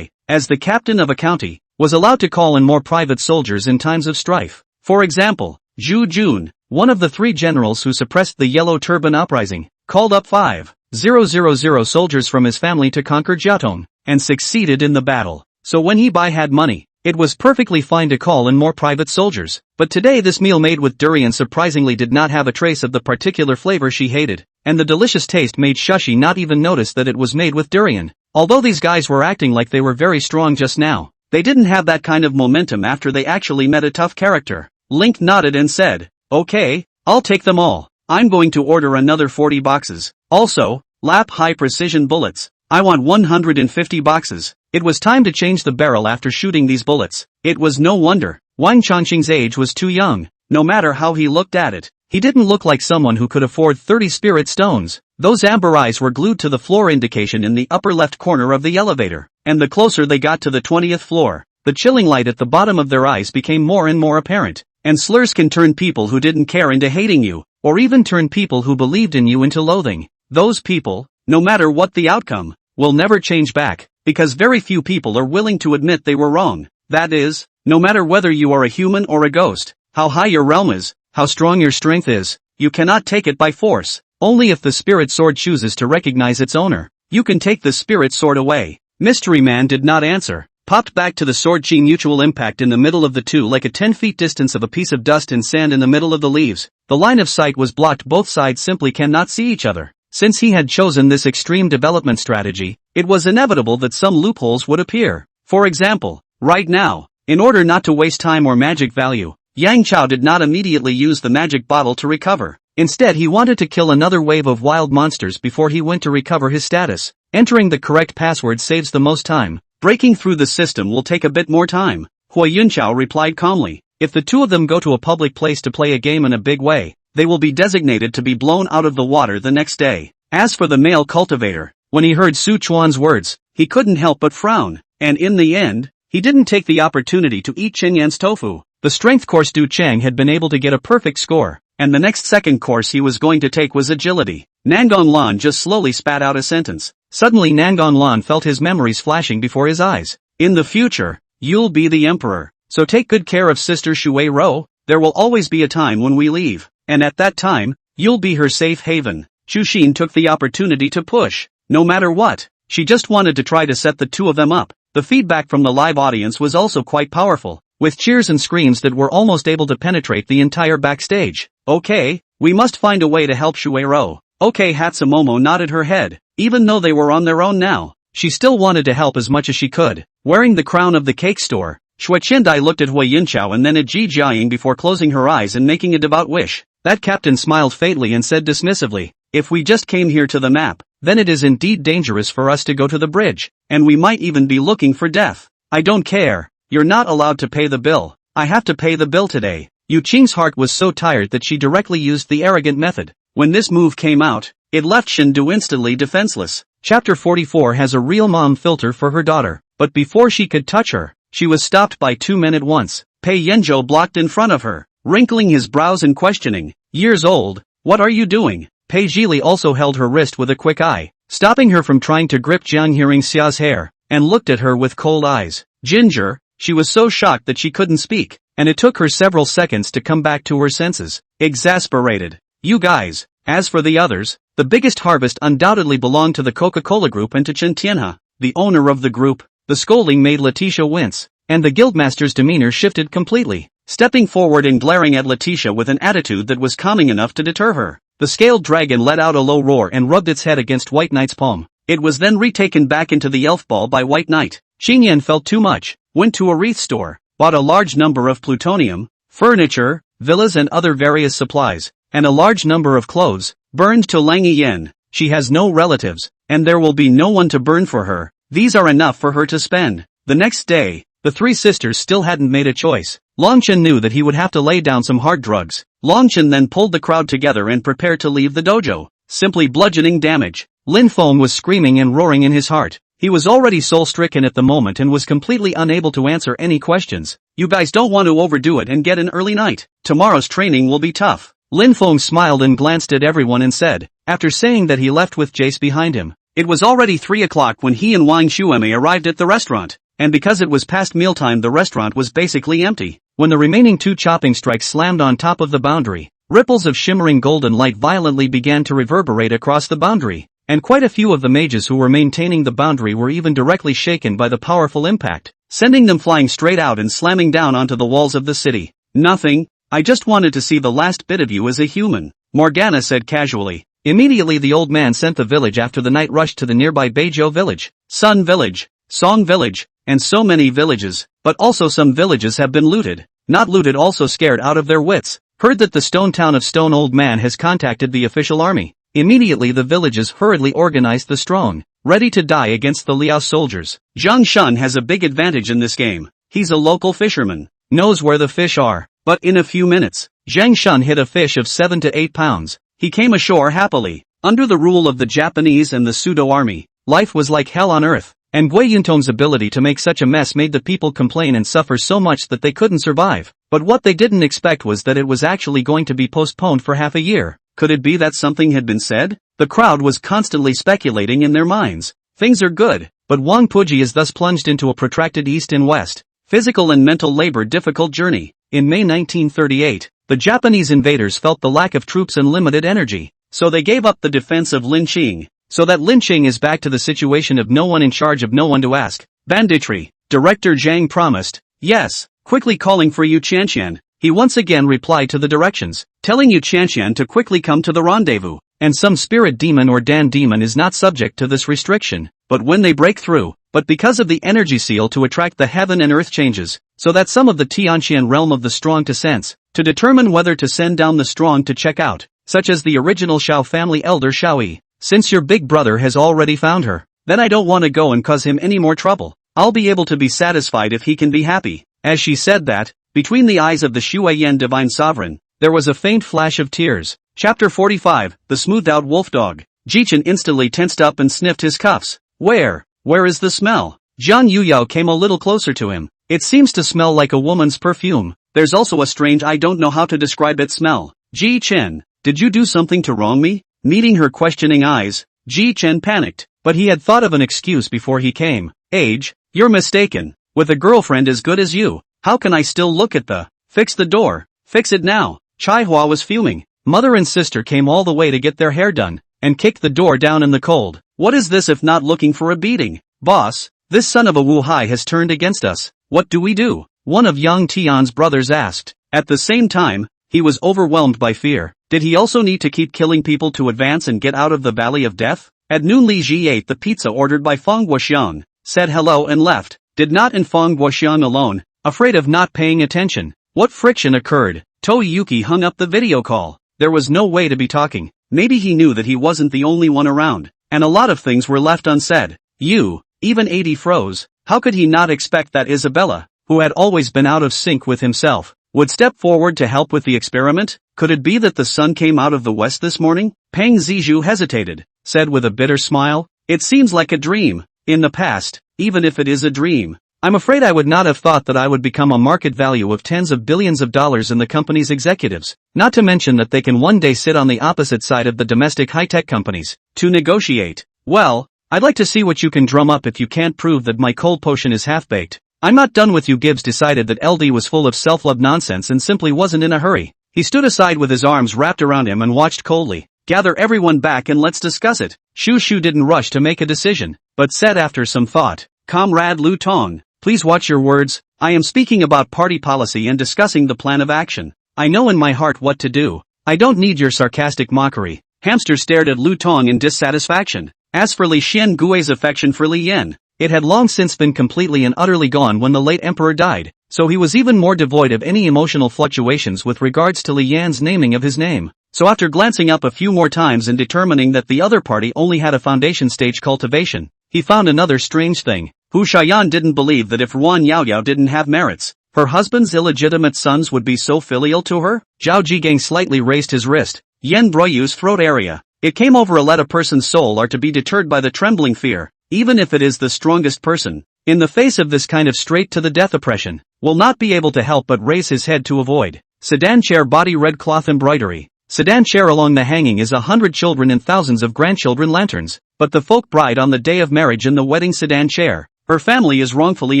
as the captain of a county, was allowed to call in more private soldiers in times of strife. For example, Zhu Jun, one of the 3 generals who suppressed the Yellow Turban uprising, called up 5,000 soldiers from his family to conquer Jiaotong, and succeeded in the battle. So when he had money, it was perfectly fine to call in more private soldiers. But today this meal made with durian surprisingly did not have a trace of the particular flavor she hated, and the delicious taste made Shushi not even notice that it was made with durian. Although these guys were acting like they were very strong just now, they didn't have that kind of momentum after they actually met a tough character. Link nodded and said, okay, I'll take them all. I'm going to order another 40 boxes. Also, lap high-precision bullets. I want 150 boxes. It was time to change the barrel after shooting these bullets. It was no wonder. Wang Chongqing's age was too young. No matter how he looked at it, he didn't look like someone who could afford 30 spirit stones. Those amber eyes were glued to the floor indication in the upper left corner of the elevator, and the closer they got to the 20th floor, the chilling light at the bottom of their eyes became more and more apparent. And slurs can turn people who didn't care into hating you, or even turn people who believed in you into loathing. Those people, no matter what the outcome, will never change back, because very few people are willing to admit they were wrong. That is, no matter whether you are a human or a ghost, how high your realm is, how strong your strength is, you cannot take it by force. Only if the spirit sword chooses to recognize its owner, you can take the spirit sword away. Mystery Man did not answer. Popped back to the sword chi mutual impact in the middle of the two like a 10 feet distance of a piece of dust and sand in the middle of the leaves. The line of sight was blocked, both sides simply cannot see each other. Since he had chosen this extreme development strategy, it was inevitable that some loopholes would appear. For example, right now, in order not to waste time or magic value, Yang Chao did not immediately use the magic bottle to recover. Instead he wanted to kill another wave of wild monsters before he went to recover his status. Entering the correct password saves the most time. Breaking through the system will take a bit more time. Hua Yunchao replied calmly. If the two of them go to a public place to play a game in a big way, they will be designated to be blown out of the water the next day. As for the male cultivator, when he heard Su Chuan's words, he couldn't help but frown, and in the end, he didn't take the opportunity to eat Qin Yan's tofu. The strength course Du Chang had been able to get a perfect score, and the next second course he was going to take was agility. Nangon Lan just slowly spat out a sentence. Suddenly Nangon Lan felt his memories flashing before his eyes. In the future, you'll be the emperor. So take good care of Sister Shui Ro. There will always be a time when we leave. And at that time, you'll be her safe haven. Xu Xin took the opportunity to push. No matter what, she just wanted to try to set the two of them up. The feedback from the live audience was also quite powerful, with cheers and screams that were almost able to penetrate the entire backstage. Okay, we must find a way to help Shueiro. Okay, Hatsumomo nodded her head. Even though they were on their own now, she still wanted to help as much as she could. Wearing the crown of the cake store, Shui Qindai looked at Hui Yinchao and then at Ji Jiang before closing her eyes and making a devout wish. That captain smiled faintly and said dismissively, if we just came here to the map, then it is indeed dangerous for us to go to the bridge, and we might even be looking for death. I don't care. You're not allowed to pay the bill. I have to pay the bill today. Yu Qing's heart was so tired that she directly used the arrogant method. When this move came out, it left Shindu instantly defenseless. Chapter 44 has a real mom filter for her daughter, but before she could touch her, she was stopped by two men at once. Pei Yanzhou blocked in front of her, wrinkling his brows and questioning. Years old, what are you doing? Pei Zhili also held her wrist with a quick eye, stopping her from trying to grip Jiang Hearingxia's hair, and looked at her with cold eyes. Ginger, she was so shocked that she couldn't speak, and it took her several seconds to come back to her senses. Exasperated. You guys. As for the others, the biggest harvest undoubtedly belonged to the Coca-Cola Group and to Chen Tianhe, the owner of the group. The scolding made Letitia wince, and the guildmaster's demeanor shifted completely, stepping forward and glaring at Letitia with an attitude that was calming enough to deter her. The scaled dragon let out a low roar and rubbed its head against White Knight's palm. It was then retaken back into the elf ball by White Knight. Xingyan felt too much, went to a wreath store, bought a large number of plutonium, furniture, villas and other various supplies, and a large number of clothes, burned to Lang Yen. She has no relatives, and there will be no one to burn for her. These are enough for her to spend. The next day, the three sisters still hadn't made a choice. Longchen knew that he would have to lay down some hard drugs. Longchen then pulled the crowd together and prepared to leave the dojo. Simply bludgeoning damage. Lin Feng was screaming and roaring in his heart. He was already soul-stricken at the moment and was completely unable to answer any questions. You guys don't want to overdo it and get an early night. Tomorrow's training will be tough. Lin Feng smiled and glanced at everyone and said, after saying that he left with Jace behind him. It was already 3 o'clock when he and Wang Shueme arrived at the restaurant, and because it was past mealtime the restaurant was basically empty. When the remaining 2 chopping strikes slammed on top of the boundary, ripples of shimmering golden light violently began to reverberate across the boundary, and quite a few of the mages who were maintaining the boundary were even directly shaken by the powerful impact, sending them flying straight out and slamming down onto the walls of the city. Nothing, I just wanted to see the last bit of you as a human, Morgana said casually. Immediately the old man sent the village after the night rushed to the nearby Beizhou village, Sun village, Song village, and so many villages, but also some villages have been looted. Not looted, also scared out of their wits. Heard that the stone town of Stone Old Man has contacted the official army. Immediately the villages hurriedly organized the strong, ready to die against the Liao soldiers. Zhang Shun has a big advantage in this game. He's a local fisherman, knows where the fish are. But in a few minutes, Zhang Shun hit a fish of 7 to 8 pounds. He came ashore happily. Under the rule of the Japanese and the pseudo army, life was like hell on earth. And Gui Yuntong's ability to make such a mess made the people complain and suffer so much that they couldn't survive. But what they didn't expect was that it was actually going to be postponed for half a year. Could it be that something had been said? The crowd was constantly speculating in their minds. Things are good, but Wang Puji is thus plunged into a protracted east and west, physical and mental labor difficult journey. In May 1938, the Japanese invaders felt the lack of troops and limited energy, so they gave up the defense of Linqing. So that Linqing is back to the situation of no one in charge of no one to ask. Banditry. Director Jiang promised. Yes. Quickly calling for Yu Chanxian, he once again replied to the directions, telling Yu Chanxian to quickly come to the rendezvous. And some spirit demon or Dan demon is not subject to this restriction, but when they break through, but because of the energy seal to attract the heaven and earth changes, so that some of the Tianqian realm of the strong to sense, to determine whether to send down the strong to check out, such as the original Shao family elder Shao Yi. Since your big brother has already found her, then I don't want to go and cause him any more trouble. I'll be able to be satisfied if he can be happy. As she said that, between the eyes of the Shuiyan divine sovereign, there was a faint flash of tears. Chapter 45, The Smoothed-Out Wolf Dog. Jichen instantly tensed up and sniffed his cuffs. Where is the smell? Zhang Yuyao came a little closer to him. It seems to smell like a woman's perfume. There's also a strange I don't know how to describe it smell. Ji Chen, did you do something to wrong me? Meeting her questioning eyes, Ji Chen panicked, but he had thought of an excuse before he came. Age, you're mistaken. With a girlfriend as good as you, how can I still look at the... Fix the door, fix it now. Chai Hua was fuming. Mother and sister came all the way to get their hair done, and kicked the door down in the cold. What is this if not looking for a beating? Boss, this son of a Wu Hai has turned against us. What do we do? One of Yang Tian's brothers asked. At the same time, he was overwhelmed by fear. Did he also need to keep killing people to advance and get out of the valley of death? At noon Li Ji ate the pizza ordered by Feng Guoxiang, said hello and left. Did not in Feng Guoxiang alone, afraid of not paying attention. What friction occurred? Toyuki hung up the video call. There was no way to be talking. Maybe he knew that he wasn't the only one around, and a lot of things were left unsaid. Even 80 froze. How could he not expect that Isabella, who had always been out of sync with himself, would step forward to help with the experiment? Could it be that the sun came out of the west this morning? Peng Zizhu hesitated, said with a bitter smile, it seems like a dream. In the past, even if it is a dream, I'm afraid I would not have thought that I would become a market value of tens of billions of dollars in the company's executives, not to mention that they can one day sit on the opposite side of the domestic high-tech companies, to negotiate. Well, I'd like to see what you can drum up if you can't prove that my cold potion is half-baked. I'm not done with you. Gibbs decided that LD was full of self-love nonsense and simply wasn't in a hurry. He stood aside with his arms wrapped around him and watched coldly. Gather everyone back and let's discuss it. Shu Shu didn't rush to make a decision, but said after some thought, Comrade Lu Tong, please watch your words. I am speaking about party policy and discussing the plan of action. I know in my heart what to do. I don't need your sarcastic mockery. Hamster stared at Lu Tong in dissatisfaction. As for Li Xian Gui's affection for Li Yan, it had long since been completely and utterly gone when the late emperor died, so he was even more devoid of any emotional fluctuations with regards to Li Yan's naming of his name. So after glancing up a few more times and determining that the other party only had a foundation stage cultivation, he found another strange thing. Hu Xiaoyan didn't believe that if Ruan Yaoyao didn't have merits, her husband's illegitimate sons would be so filial to her? Zhao Jigang slightly raised his wrist. Yen Broyu's throat area. It came over. Let a person's soul are to be deterred by the trembling fear, even if it is the strongest person, in the face of this kind of straight-to-the-death oppression, will not be able to help but raise his head to avoid. Sedan chair body red cloth embroidery. Sedan chair along the hanging is 100 children and thousands of grandchildren lanterns, but the folk bride on the day of marriage in the wedding sedan chair. Her family is wrongfully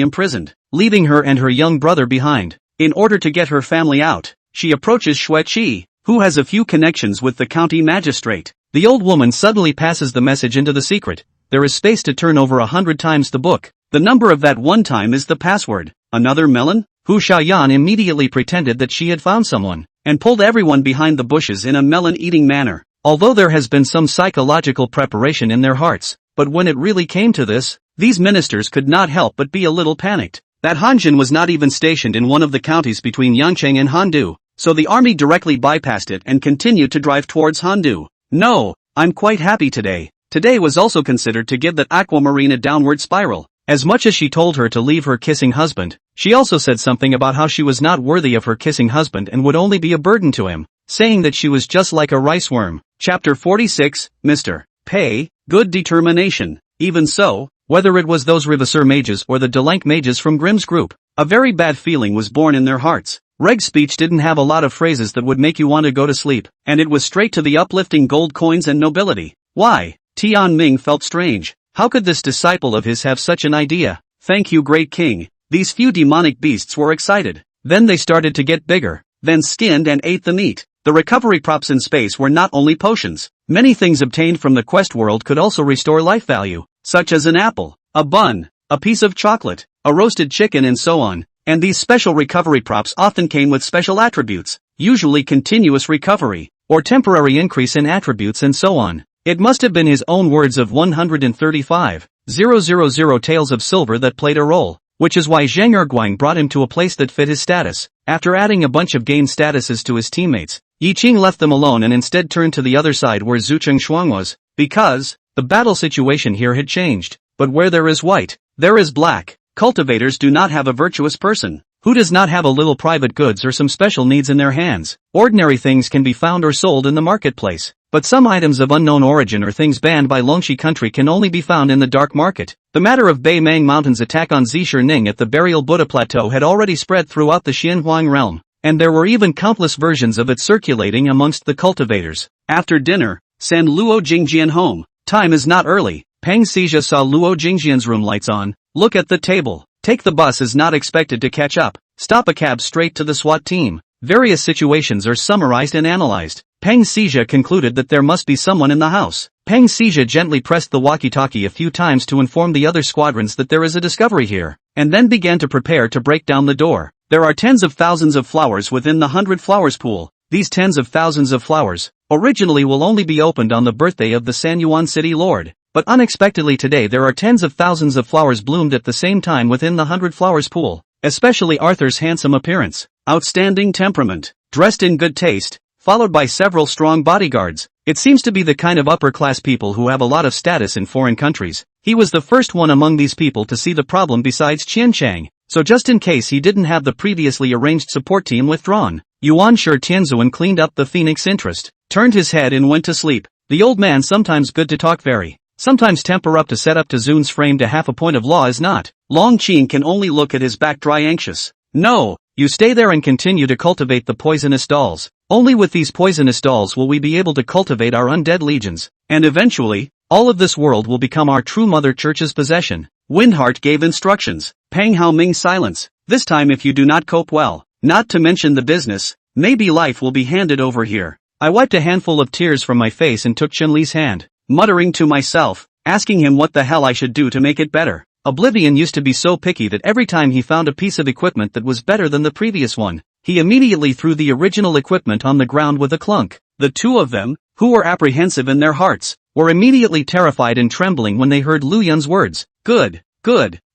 imprisoned, leaving her and her young brother behind. In order to get her family out, she approaches Xue Qi, who has a few connections with the county magistrate. The old woman suddenly passes the message into the secret. There is space to turn over 100 times the book. The number of that one time is the password. Another melon? Hu Xiaoyan immediately pretended that she had found someone, and pulled everyone behind the bushes in a melon-eating manner. Although there has been some psychological preparation in their hearts, but when it really came to this, these ministers could not help but be a little panicked. That Hanjin was not even stationed in one of the counties between Yangcheng and Handu, so the army directly bypassed it and continued to drive towards Handu. No, I'm quite happy today. Today was also considered to give that aquamarine a downward spiral. As much as she told her to leave her kissing husband, she also said something about how she was not worthy of her kissing husband and would only be a burden to him, saying that she was just like a rice worm. Chapter 46, Mr. Pei, good determination. Even so, whether it was those Revisseur mages or the Delank mages from Grimm's group, a very bad feeling was born in their hearts. Reg's speech didn't have a lot of phrases that would make you want to go to sleep, and it was straight to the uplifting gold coins and nobility. Why? Tian Ming felt strange. How could this disciple of his have such an idea? Thank you, great king. These few demonic beasts were excited. Then they started to get bigger, then skinned and ate the meat. The recovery props in space were not only potions. Many things obtained from the quest world could also restore life value, such as an apple, a bun, a piece of chocolate, a roasted chicken and so on. And these special recovery props often came with special attributes, usually continuous recovery, or temporary increase in attributes and so on. It must have been his own words of 135,000 taels of silver that played a role, which is why Zhang Erguang brought him to a place that fit his status. After adding a bunch of gained statuses to his teammates, Yi Qing left them alone and instead turned to the other side where Zhu Shuang was, because the battle situation here had changed. But where there is white, there is black. Cultivators do not have a virtuous person, who does not have a little private goods or some special needs in their hands. Ordinary things can be found or sold in the marketplace, but some items of unknown origin or things banned by Longxi country can only be found in the dark market. The matter of Bei Mang Mountain's attack on Zishir Ning at the Burial Buddha Plateau had already spread throughout the Xianhuang realm, and there were even countless versions of it circulating amongst the cultivators. After dinner, Send Luo Jingjian home. Time is not early. Peng Xixia saw Luo Jingjian's room lights on. Look at the table. Take the bus is not expected to catch up. Stop a cab straight to the SWAT team. Various situations are summarized and analyzed. Peng Xixia concluded that there must be someone in the house. Peng Xixia gently pressed the walkie-talkie a few times to inform the other squadrons that there is a discovery here, and then began to prepare to break down the door. There are tens of thousands of flowers within the 100 flowers pool. These tens of thousands of flowers, originally will only be opened on the birthday of the San Yuan City Lord. But unexpectedly today there are tens of thousands of flowers bloomed at the same time within the 100 flowers pool. Especially Arthur's handsome appearance, outstanding temperament, dressed in good taste, followed by several strong bodyguards. It seems to be the kind of upper-class people who have a lot of status in foreign countries. He was the first one among these people to see the problem besides Qian Chang, so just in case he didn't have the previously arranged support team withdrawn, Yuan Shi Tianzuan cleaned up the phoenix interest, turned his head and went to sleep. The old man sometimes good to talk very. Sometimes temper up to set up to Zun's frame to half a point of law is not. Long Qin can only look at his back dry anxious. No, you stay there and continue to cultivate the poisonous dolls. Only with these poisonous dolls will we be able to cultivate our undead legions. And eventually, all of this world will become our true Mother Church's possession. Windheart gave instructions. Peng Haoming silence. This time if you do not cope well, not to mention the business, maybe life will be handed over here. I wiped a handful of tears from my face and took Chun-Li's hand, muttering to myself, asking him what the hell I should do to make it better. Oblivion used to be so picky that every time he found a piece of equipment that was better than the previous one, he immediately threw the original equipment on the ground with a clunk. The two of them, who were apprehensive in their hearts, were immediately terrified and trembling when they heard Lu Yun's words. Good.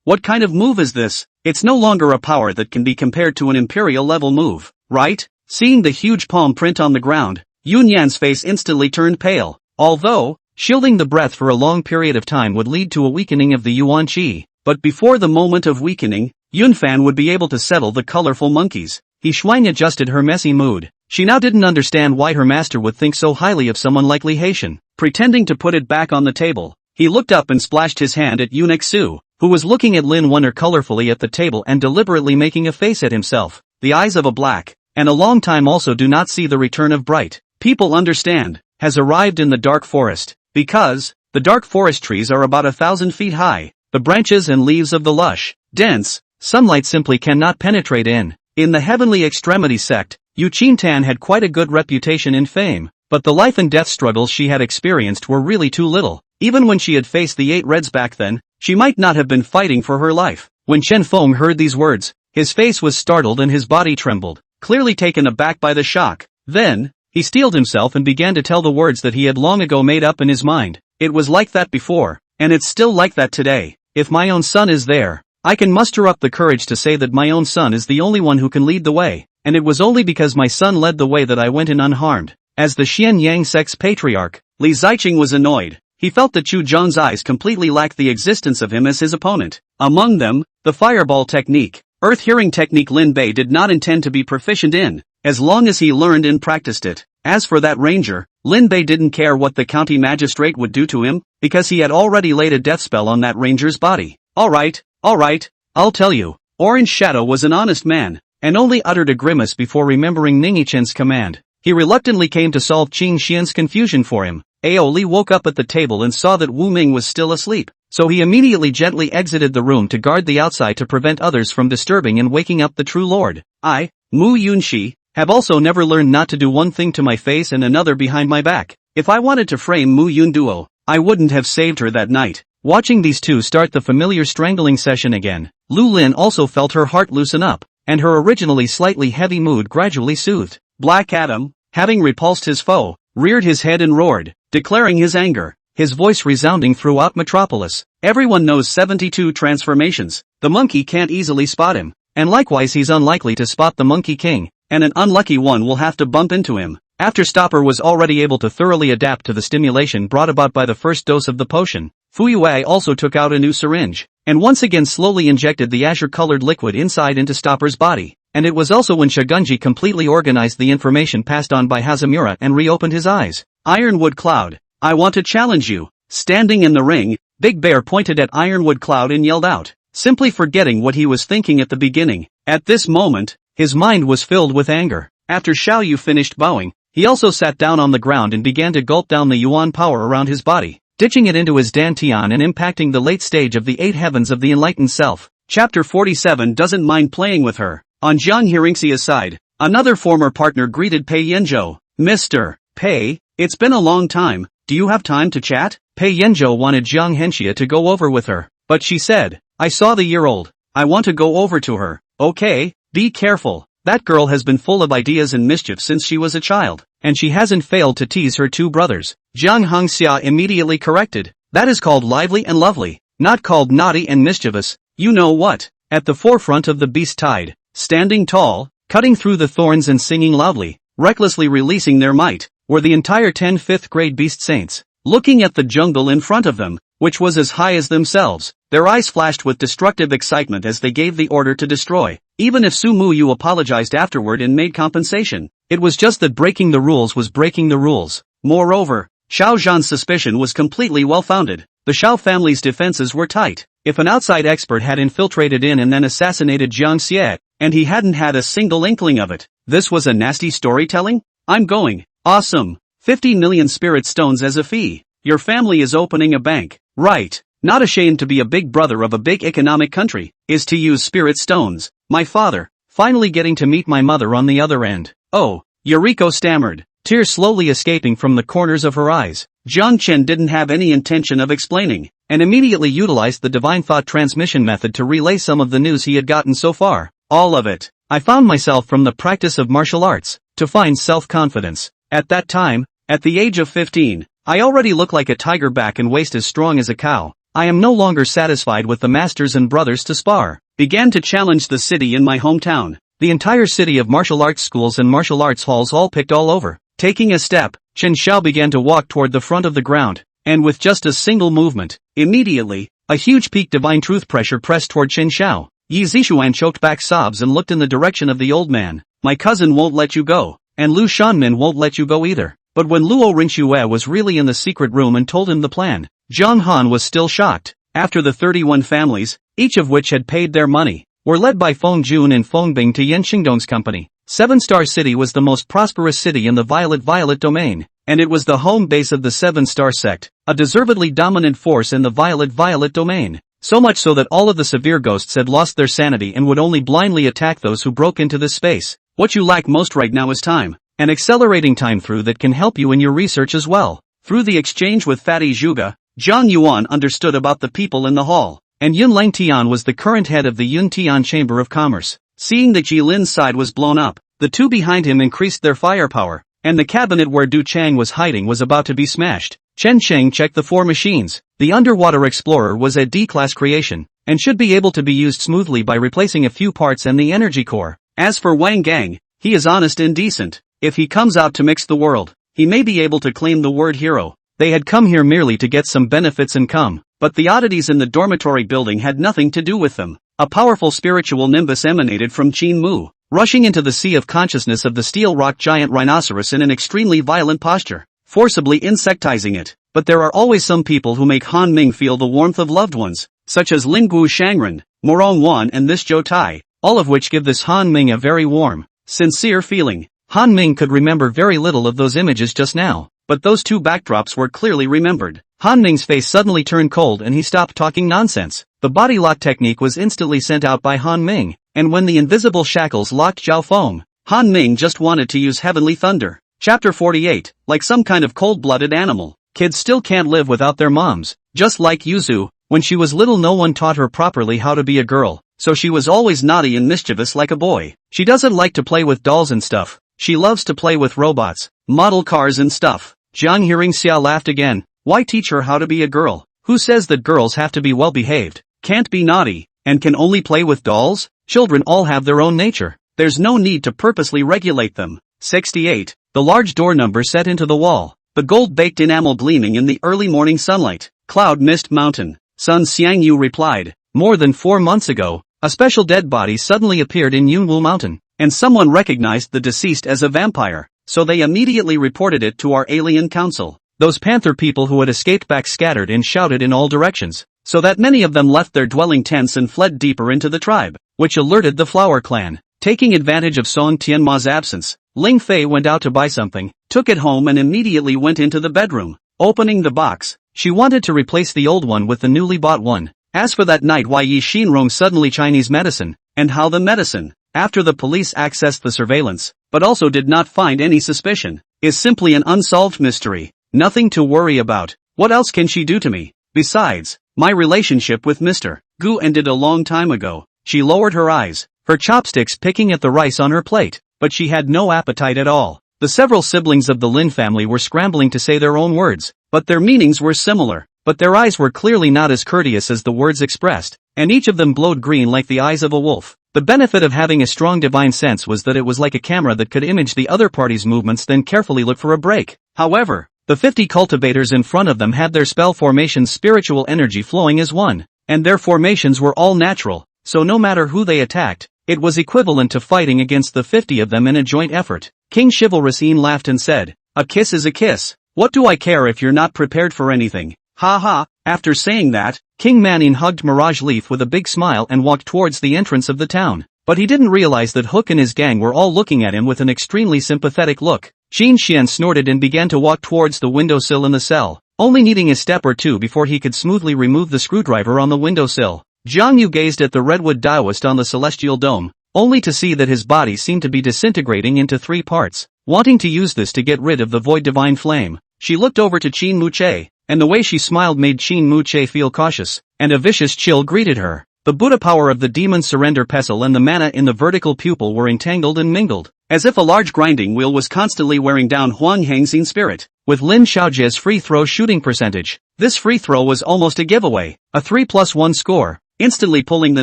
What kind of move is this? It's no longer a power that can be compared to an imperial level move, right? Seeing the huge palm print on the ground, Yun Yan's face instantly turned pale. Although, shielding the breath for a long period of time would lead to a weakening of the Yuan Qi, but before the moment of weakening, Yunfan would be able to settle the colorful monkeys. He Shuang adjusted her messy mood. She now didn't understand why her master would think so highly of someone like Li Haitian. Pretending to put it back on the table, he looked up and splashed his hand at Eunuch Su, who was looking at Lin Wonder colorfully at the table and deliberately making a face at himself. The eyes of a black, and a long time also do not see the return of bright people understand, has arrived in the dark forest. Because, the dark forest trees are about 1,000 feet high, the branches and leaves of the lush, dense, sunlight simply cannot penetrate in. In the heavenly extremity sect, Yu Qintan had quite a good reputation and fame, but the life and death struggles she had experienced were really too little. Even when she had faced the 8 Reds back then, she might not have been fighting for her life. When Chen Feng heard these words, his face was startled and his body trembled, clearly taken aback by the shock. Then, he steeled himself and began to tell the words that he had long ago made up in his mind. It was like that before, and it's still like that today. If my own son is there, I can muster up the courage to say that my own son is the only one who can lead the way, and it was only because my son led the way that I went in unharmed. As the Xian Yang sect's patriarch, Li Ziqing was annoyed. He felt that Chu Zhang's eyes completely lacked the existence of him as his opponent. Among them, the fireball technique, earth hearing technique Lin Bei did not intend to be proficient in, as long as he learned and practiced it. As for that ranger, Lin Bei didn't care what the county magistrate would do to him, because he had already laid a death spell on that ranger's body. Alright, I'll tell you. Orange Shadow was an honest man, and only uttered a grimace before remembering Ningyi Chen's command. He reluctantly came to solve Qin Xian's confusion for him. Ao Li woke up at the table and saw that Wu Ming was still asleep, so he immediately gently exited the room to guard the outside to prevent others from disturbing and waking up the true lord. I, Mu Yunxi, have also never learned not to do one thing to my face and another behind my back. If I wanted to frame Mu Yun Duo, I wouldn't have saved her that night. Watching these two start the familiar strangling session again, Lu Lin also felt her heart loosen up, and her originally slightly heavy mood gradually soothed. Black Adam, having repulsed his foe, reared his head and roared, declaring his anger, his voice resounding throughout Metropolis. Everyone knows 72 transformations. The monkey can't easily spot him, and likewise he's unlikely to spot the Monkey King, and an unlucky one will have to bump into him. After Stopper was already able to thoroughly adapt to the stimulation brought about by the first dose of the potion, Fu Yue also took out a new syringe, and once again slowly injected the azure-colored liquid inside into Stopper's body. And it was also when Shagunji completely organized the information passed on by Hazamura and reopened his eyes. Ironwood Cloud, I want to challenge you. Standing in the ring, Big Bear pointed at Ironwood Cloud and yelled out, simply forgetting what he was thinking at the beginning. At this moment, his mind was filled with anger. After Xiao Yu finished bowing, He also sat down on the ground and began to gulp down the yuan power around his body, ditching it into his dantian and impacting the late stage of the 8 heavens of the enlightened self. Chapter 47 doesn't mind playing with her. On Jiang Hearingxia's side, another former partner greeted Pei Yanzhou. Mr. Pei, it's been a long time, do you have time to chat? Pei Yanzhou wanted Jiang Hearingxia to go over with her, but she said, I saw the year-old. I want to go over to her. Okay, be careful. That girl has been full of ideas and mischief since she was a child, and she hasn't failed to tease her 2 brothers. Jiang Hearingxia immediately corrected. That is called lively and lovely, not called naughty and mischievous. You know what? At the forefront of the beast tide, standing tall, cutting through the thorns and singing loudly, recklessly releasing their might, were the entire 10 5th grade beast saints. Looking at the jungle in front of them, which was as high as themselves, their eyes flashed with destructive excitement as they gave the order to destroy. Even if Su Muyu apologized afterward and made compensation, it was just that breaking the rules was breaking the rules. Moreover, Xiao Zhan's suspicion was completely well-founded. The Xiao family's defenses were tight. If an outside expert had infiltrated in and then assassinated Jiang Xie, and he hadn't had a single inkling of it, this was a nasty storytelling? I'm going. Awesome. 50 million spirit stones as a fee. Your family is opening a bank. Right. Not ashamed to be a big brother of a big economic country, is to use spirit stones. My father. Finally getting to meet my mother on the other end. Oh. Yuriko stammered, tears slowly escaping from the corners of her eyes. Jiang Chen didn't have any intention of explaining, and immediately utilized the divine thought transmission method to relay some of the news he had gotten so far. All of it. I found myself from the practice of martial arts, to find self-confidence. At that time, at the age of 15, I already look like a tiger back and waist as strong as a cow. I am no longer satisfied with the masters and brothers to spar. Began to challenge the city in my hometown. The entire city of martial arts schools and martial arts halls all picked all over. Taking a step, Chen Xiao began to walk toward the front of the ground, and with just a single movement, immediately, a huge peak divine truth pressure pressed toward Chen Xiao. Yi Zixuan choked back sobs and looked in the direction of the old man. My cousin won't let you go, and Lu Shanmin won't let you go either. But when Luo Rinxue was really in the secret room and told him the plan, Zhang Han was still shocked. After the 31 families, each of which had paid their money, were led by Feng Jun and Feng Bing to Yan Xingdong's company, 7-Star City was the most prosperous city in the Violet domain, and it was the home base of the 7-Star sect, a deservedly dominant force in the Violet domain. So much so that all of the severe ghosts had lost their sanity and would only blindly attack those who broke into this space. What you lack most right now is time. An accelerating time through that can help you in your research as well. Through the exchange with Fatty Zhuge, Zhang Yuan understood about the people in the hall, and Yun Lang Tian was the current head of the Yun Tian Chamber of Commerce. Seeing that Jilin's side was blown up, the two behind him increased their firepower, and the cabinet where Du Chang was hiding was about to be smashed. Chen Cheng checked the 4 machines. The underwater explorer was a D-class creation, and should be able to be used smoothly by replacing a few parts and the energy core. As for Wang Gang, he is honest and decent. If he comes out to mix the world, he may be able to claim the word hero. They had come here merely to get some benefits and come, but the oddities in the dormitory building had nothing to do with them. A powerful spiritual nimbus emanated from Qin Mu, rushing into the sea of consciousness of the steel rock giant rhinoceros in an extremely violent posture, forcibly insectizing it. But there are always some people who make Han Ming feel the warmth of loved ones, such as Linggu Shangren, Morong Wan and this Zhou Tai, all of which give this Han Ming a very warm, sincere feeling. Han Ming could remember very little of those images just now, but those 2 backdrops were clearly remembered. Han Ming's face suddenly turned cold and he stopped talking nonsense. The body lock technique was instantly sent out by Han Ming, and when the invisible shackles locked Zhao Feng, Han Ming just wanted to use heavenly thunder. Chapter 48, like some kind of cold-blooded animal. Kids still can't live without their moms. Just like Yuzu, when she was little no one taught her properly how to be a girl, so she was always naughty and mischievous like a boy. She doesn't like to play with dolls and stuff. She loves to play with robots, model cars and stuff. Jiang Hearingxia laughed again. Why teach her how to be a girl? Who says that girls have to be well-behaved, can't be naughty, and can only play with dolls? Children all have their own nature. There's no need to purposely regulate them. 68. The large door number set into the wall. The gold-baked enamel gleaming in the early morning sunlight. Cloud Mist Mountain. Sun Xiangyu replied. More than 4 months ago, a special dead body suddenly appeared in Yunwu Mountain, and someone recognized the deceased as a vampire, so they immediately reported it to our alien council. Those panther people who had escaped back scattered and shouted in all directions, so that many of them left their dwelling tents and fled deeper into the tribe, which alerted the Flower Clan. Taking advantage of Song Tianma's absence, Ling Fei went out to buy something, took it home and immediately went into the bedroom. Opening the box, she wanted to replace the old one with the newly bought one. As for that night Yi Xinrong suddenly Chinese medicine, and how the medicine, after the police accessed the surveillance, but also did not find any suspicion, is simply an unsolved mystery. Nothing to worry about. What else can she do to me? Besides, my relationship with Mr. Gu ended a long time ago. She lowered her eyes, her chopsticks picking at the rice on her plate, but she had no appetite at all. The several siblings of the Lin family were scrambling to say their own words, but their meanings were similar. But their eyes were clearly not as courteous as the words expressed, and each of them glowed green like the eyes of a wolf. The benefit of having a strong divine sense was that it was like a camera that could image the other party's movements then carefully look for a break. However, the 50 cultivators in front of them had their spell formation's spiritual energy flowing as one, and their formations were all natural, so no matter who they attacked, it was equivalent to fighting against the 50 of them in a joint effort. King Chivalrous Een laughed and said, "A kiss is a kiss. What do I care if you're not prepared for anything?" Ha ha. After saying that, King Manin hugged Mirage Leaf with a big smile and walked towards the entrance of the town. But he didn't realize that Hook and his gang were all looking at him with an extremely sympathetic look. Qin Xian snorted and began to walk towards the windowsill in the cell, only needing a step or two before he could smoothly remove the screwdriver on the windowsill. Jiang Yu gazed at the redwood Taoist on the celestial dome, only to see that his body seemed to be disintegrating into 3 parts. Wanting to use this to get rid of the void divine flame, she looked over to Qin Muche, and the way she smiled made Qin Muche feel cautious, and a vicious chill greeted her. The Buddha power of the demon surrender pestle and the mana in the vertical pupil were entangled and mingled, as if a large grinding wheel was constantly wearing down Huang Hangxin's spirit. With Lin Xiaojie's free throw shooting percentage, this free throw was almost a giveaway, a 3+1 score, instantly pulling the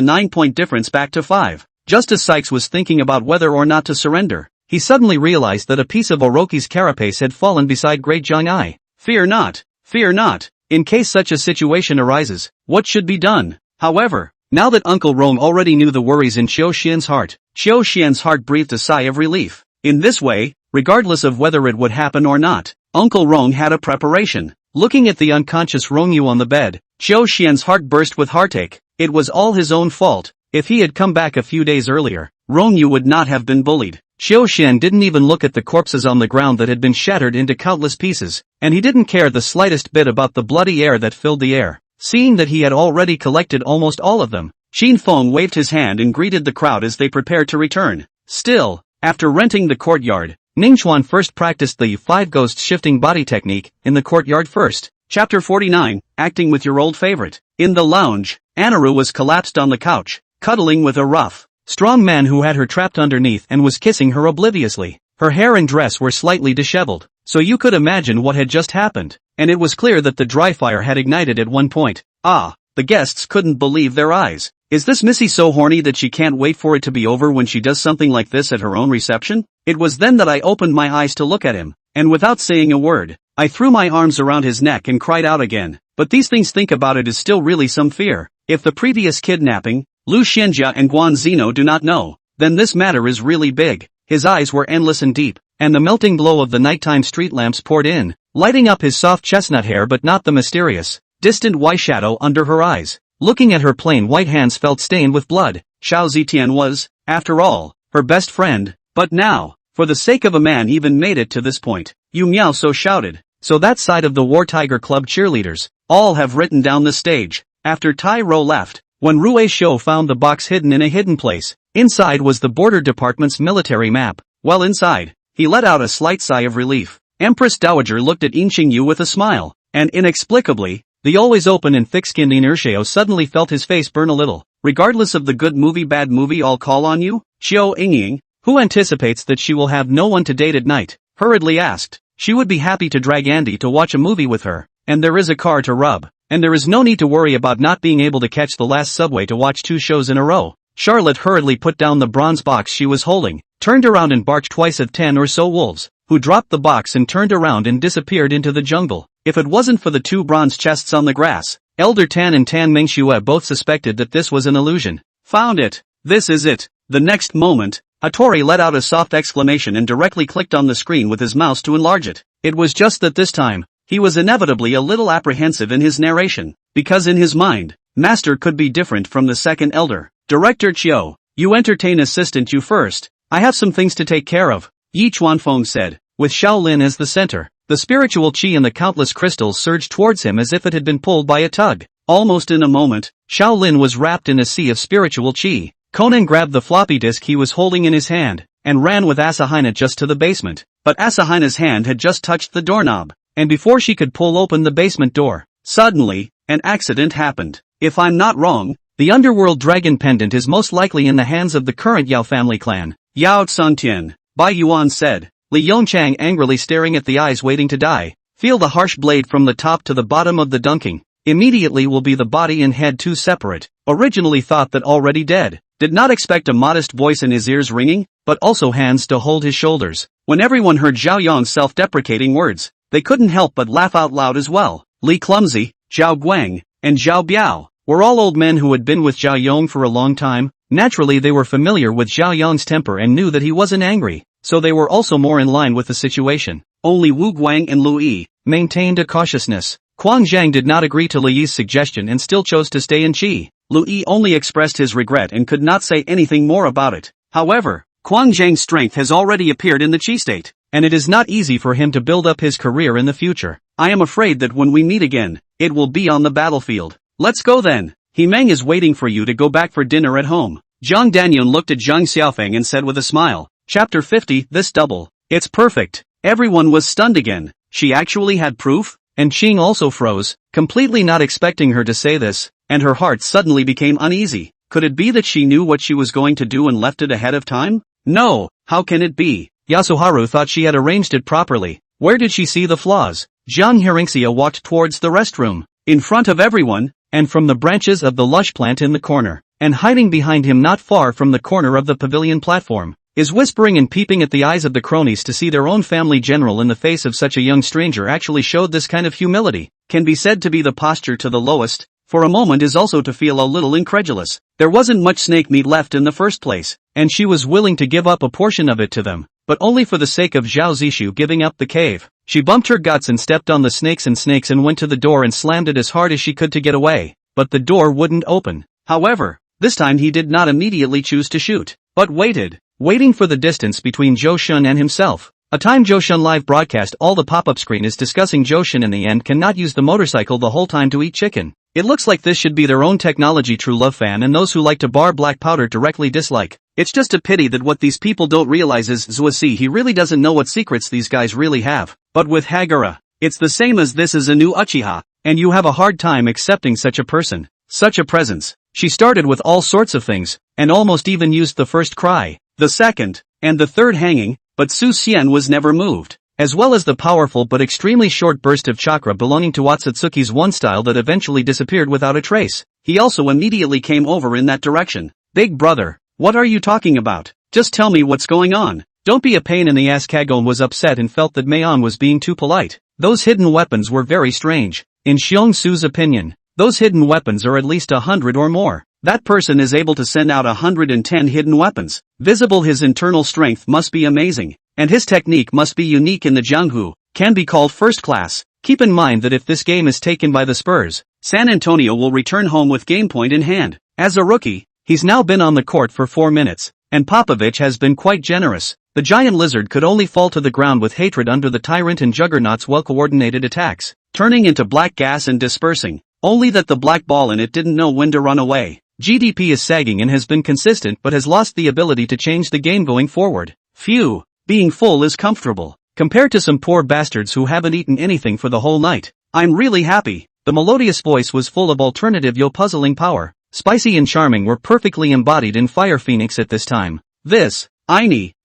9-point difference back to 5. Just as Sykes was thinking about whether or not to surrender, he suddenly realized that a piece of Orochi's carapace had fallen beside Great Jiang Ai. Fear not. Fear not. In case such a situation arises, what should be done? However, now that Uncle Rong already knew the worries in Qiu Xian's heart breathed a sigh of relief. In this way, regardless of whether it would happen or not, Uncle Rong had a preparation. Looking at the unconscious Rongyu on the bed, Qiu Xian's heart burst with heartache. It was all his own fault. If he had come back a few days earlier, Rongyu would not have been bullied. Qiu Xian didn't even look at the corpses on the ground that had been shattered into countless pieces, and he didn't care the slightest bit about the bloody air that filled the air. Seeing that he had already collected almost all of them, Xin Feng waved his hand and greeted the crowd as they prepared to return. Still, after renting the courtyard, Ningchuan first practiced the 5 ghosts shifting body technique in the courtyard first. Chapter 49, Acting with Your Old Favorite. In the lounge, Anaru was collapsed on the couch, cuddling with a rough, strong man who had her trapped underneath and was kissing her obliviously. Her hair and dress were slightly disheveled, so you could imagine what had just happened, and it was clear that the dry fire had ignited at one point. Ah, the guests couldn't believe their eyes. Is this Missy so horny that she can't wait for it to be over when she does something like this at her own reception? It was then that I opened my eyes to look at him, and without saying a word, I threw my arms around his neck and cried out again. But these things think about it is still really some fear. If the previous kidnapping, Lu Xianjia and Guan Zino do not know, then this matter is really big. His eyes were endless and deep, and the melting glow of the nighttime street lamps poured in, lighting up his soft chestnut hair but not the mysterious, distant white shadow under her eyes. Looking at her plain white hands felt stained with blood. Xiao Zitian was, after all, her best friend. But now, for the sake of a man even made it to this point, Yu Miao so shouted. So that side of the War Tiger Club cheerleaders, all have written down the stage. After Tai Ro left, when Rue Shou found the box hidden in a hidden place, inside was the Border Department's military map. Well inside, he let out a slight sigh of relief. Empress Dowager looked at In Qingyu with a smile, and inexplicably, the always open and thick-skinned Hearingxia suddenly felt his face burn a little. Regardless of the good movie bad movie I'll call on you? Xiao Yingying, who anticipates that she will have no one to date at night, hurriedly asked. She would be happy to drag Andy to watch a movie with her, and there is a car to rub, and there is no need to worry about not being able to catch the last subway to watch 2 shows in a row. Charlotte hurriedly put down the bronze box she was holding, turned around and barked twice at 10 or so wolves, who dropped the box and turned around and disappeared into the jungle. If it wasn't for the 2 bronze chests on the grass, Elder Tan and Tan Mengxue both suspected that this was an illusion. Found it! This is it! The next moment, Hattori let out a soft exclamation and directly clicked on the screen with his mouse to enlarge it. It was just that this time, he was inevitably a little apprehensive in his narration, because in his mind, Master could be different from the second elder. Director Chiu, You entertain assistant you first. I have some things to take care of, Yi Chuanfeng said, with Shaolin as the center. The spiritual qi and the countless crystals surged towards him as if it had been pulled by a tug. Almost in a moment, Shaolin was wrapped in a sea of spiritual qi. Conan grabbed the floppy disk he was holding in his hand, and ran with Asahina just to the basement. But Asahina's hand had just touched the doorknob, and before she could pull open the basement door, suddenly, an accident happened. If I'm not wrong, the underworld dragon pendant is most likely in the hands of the current Yao family clan. Yao Tsuntian, Bai Yuan said. Li Yongchang angrily staring at the eyes waiting to die. Feel the harsh blade from the top to the bottom of the dunking. Immediately will be the body and head two separate. Originally thought that already dead. Did not expect a modest voice in his ears ringing, but also hands to hold his shoulders. When everyone heard Zhao Yong's self-deprecating words, they couldn't help but laugh out loud as well. Li Clumsy, Zhao Guang, and Zhao Biao were all old men who had been with Zhao Yong for a long time. Naturally they were familiar with Zhao Yong's temper and knew that he wasn't angry, so they were also more in line with the situation. Only Wu Guang and Lu Yi maintained a cautiousness. Quang Zhang did not agree to Lu Yi's suggestion and still chose to stay in Qi. Lu Yi only expressed his regret and could not say anything more about it. However, Quang Zhang's strength has already appeared in the Qi state, and it is not easy for him to build up his career in the future. I am afraid that when we meet again, it will be on the battlefield. Let's go then. Himeng is waiting for you to go back for dinner at home. Zhang Danyun looked at Zhang Xiaofeng and said with a smile, Chapter 50, this double. It's perfect. Everyone was stunned again. She actually had proof? And Qing also froze, completely not expecting her to say this, and her heart suddenly became uneasy. Could it be that she knew what she was going to do and left it ahead of time? No, how can it be? Yasuharu thought she had arranged it properly. Where did she see the flaws? Jiang Hearingxia walked towards the restroom, in front of everyone, and from the branches of the lush plant in the corner, and hiding behind him not far from the corner of the pavilion platform, is whispering and peeping at the eyes of the cronies to see their own family general in the face of such a young stranger actually showed this kind of humility. Can be said to be the posture to the lowest, for a moment is also to feel a little incredulous. There wasn't much snake meat left in the first place, and she was willing to give up a portion of it to them, but only for the sake of Zhao Zishu giving up the cave. She bumped her guts and stepped on the snakes and went to the door and slammed it as hard as she could to get away, but the door wouldn't open. However, this time he did not immediately choose to shoot, but waiting for the distance between Zhou Shun and himself. A time Zhou Shun live broadcast all the pop-up screen is discussing Zhou Shun in the end cannot use the motorcycle the whole time to eat chicken. It looks like this should be their own technology true love fan and those who like to bar black powder directly dislike. It's just a pity that what these people don't realize is Zuasi he really doesn't know what secrets these guys really have. But with Hagura, it's the same as this is a new Uchiha, and you have a hard time accepting such a person, such a presence. She started with all sorts of things, and almost even used the first cry, the second, and the third hanging, but Su Xian was never moved, as well as the powerful but extremely short burst of chakra belonging to Watsutsuki's one style that eventually disappeared without a trace. He also immediately came over in that direction. Big brother, what are you talking about? Just tell me what's going on. Don't be a pain in the ass. Kagon was upset and felt that Mayon was being too polite. Those hidden weapons were very strange. In Xiong Su's opinion, those hidden weapons are at least 100 or more. That person is able to send out 110 hidden weapons. Visible, his internal strength must be amazing, and his technique must be unique in the Jianghu, can be called first class. Keep in mind that if this game is taken by the Spurs, San Antonio will return home with game point in hand. As a rookie, he's now been on the court for 4 minutes, and Popovich has been quite generous. The giant lizard could only fall to the ground with hatred under the tyrant and Juggernaut's well-coordinated attacks, turning into black gas and dispersing. Only that the black ball in it didn't know when to run away. GDP is sagging and has been consistent but has lost the ability to change the game going forward. Phew, being full is comfortable, compared to some poor bastards who haven't eaten anything for the whole night. I'm really happy. The melodious voice was full of alternative puzzling power. Spicy and charming were perfectly embodied in Fire Phoenix at this time. This, I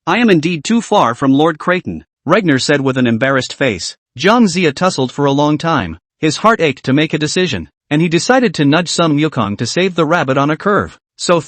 am indeed too far from Lord Creighton, Regner said with an embarrassed face. Zhang Zia tussled for a long time. His heart ached to make a decision, and he decided to nudge Sun Wukong to save the rabbit on a curve. So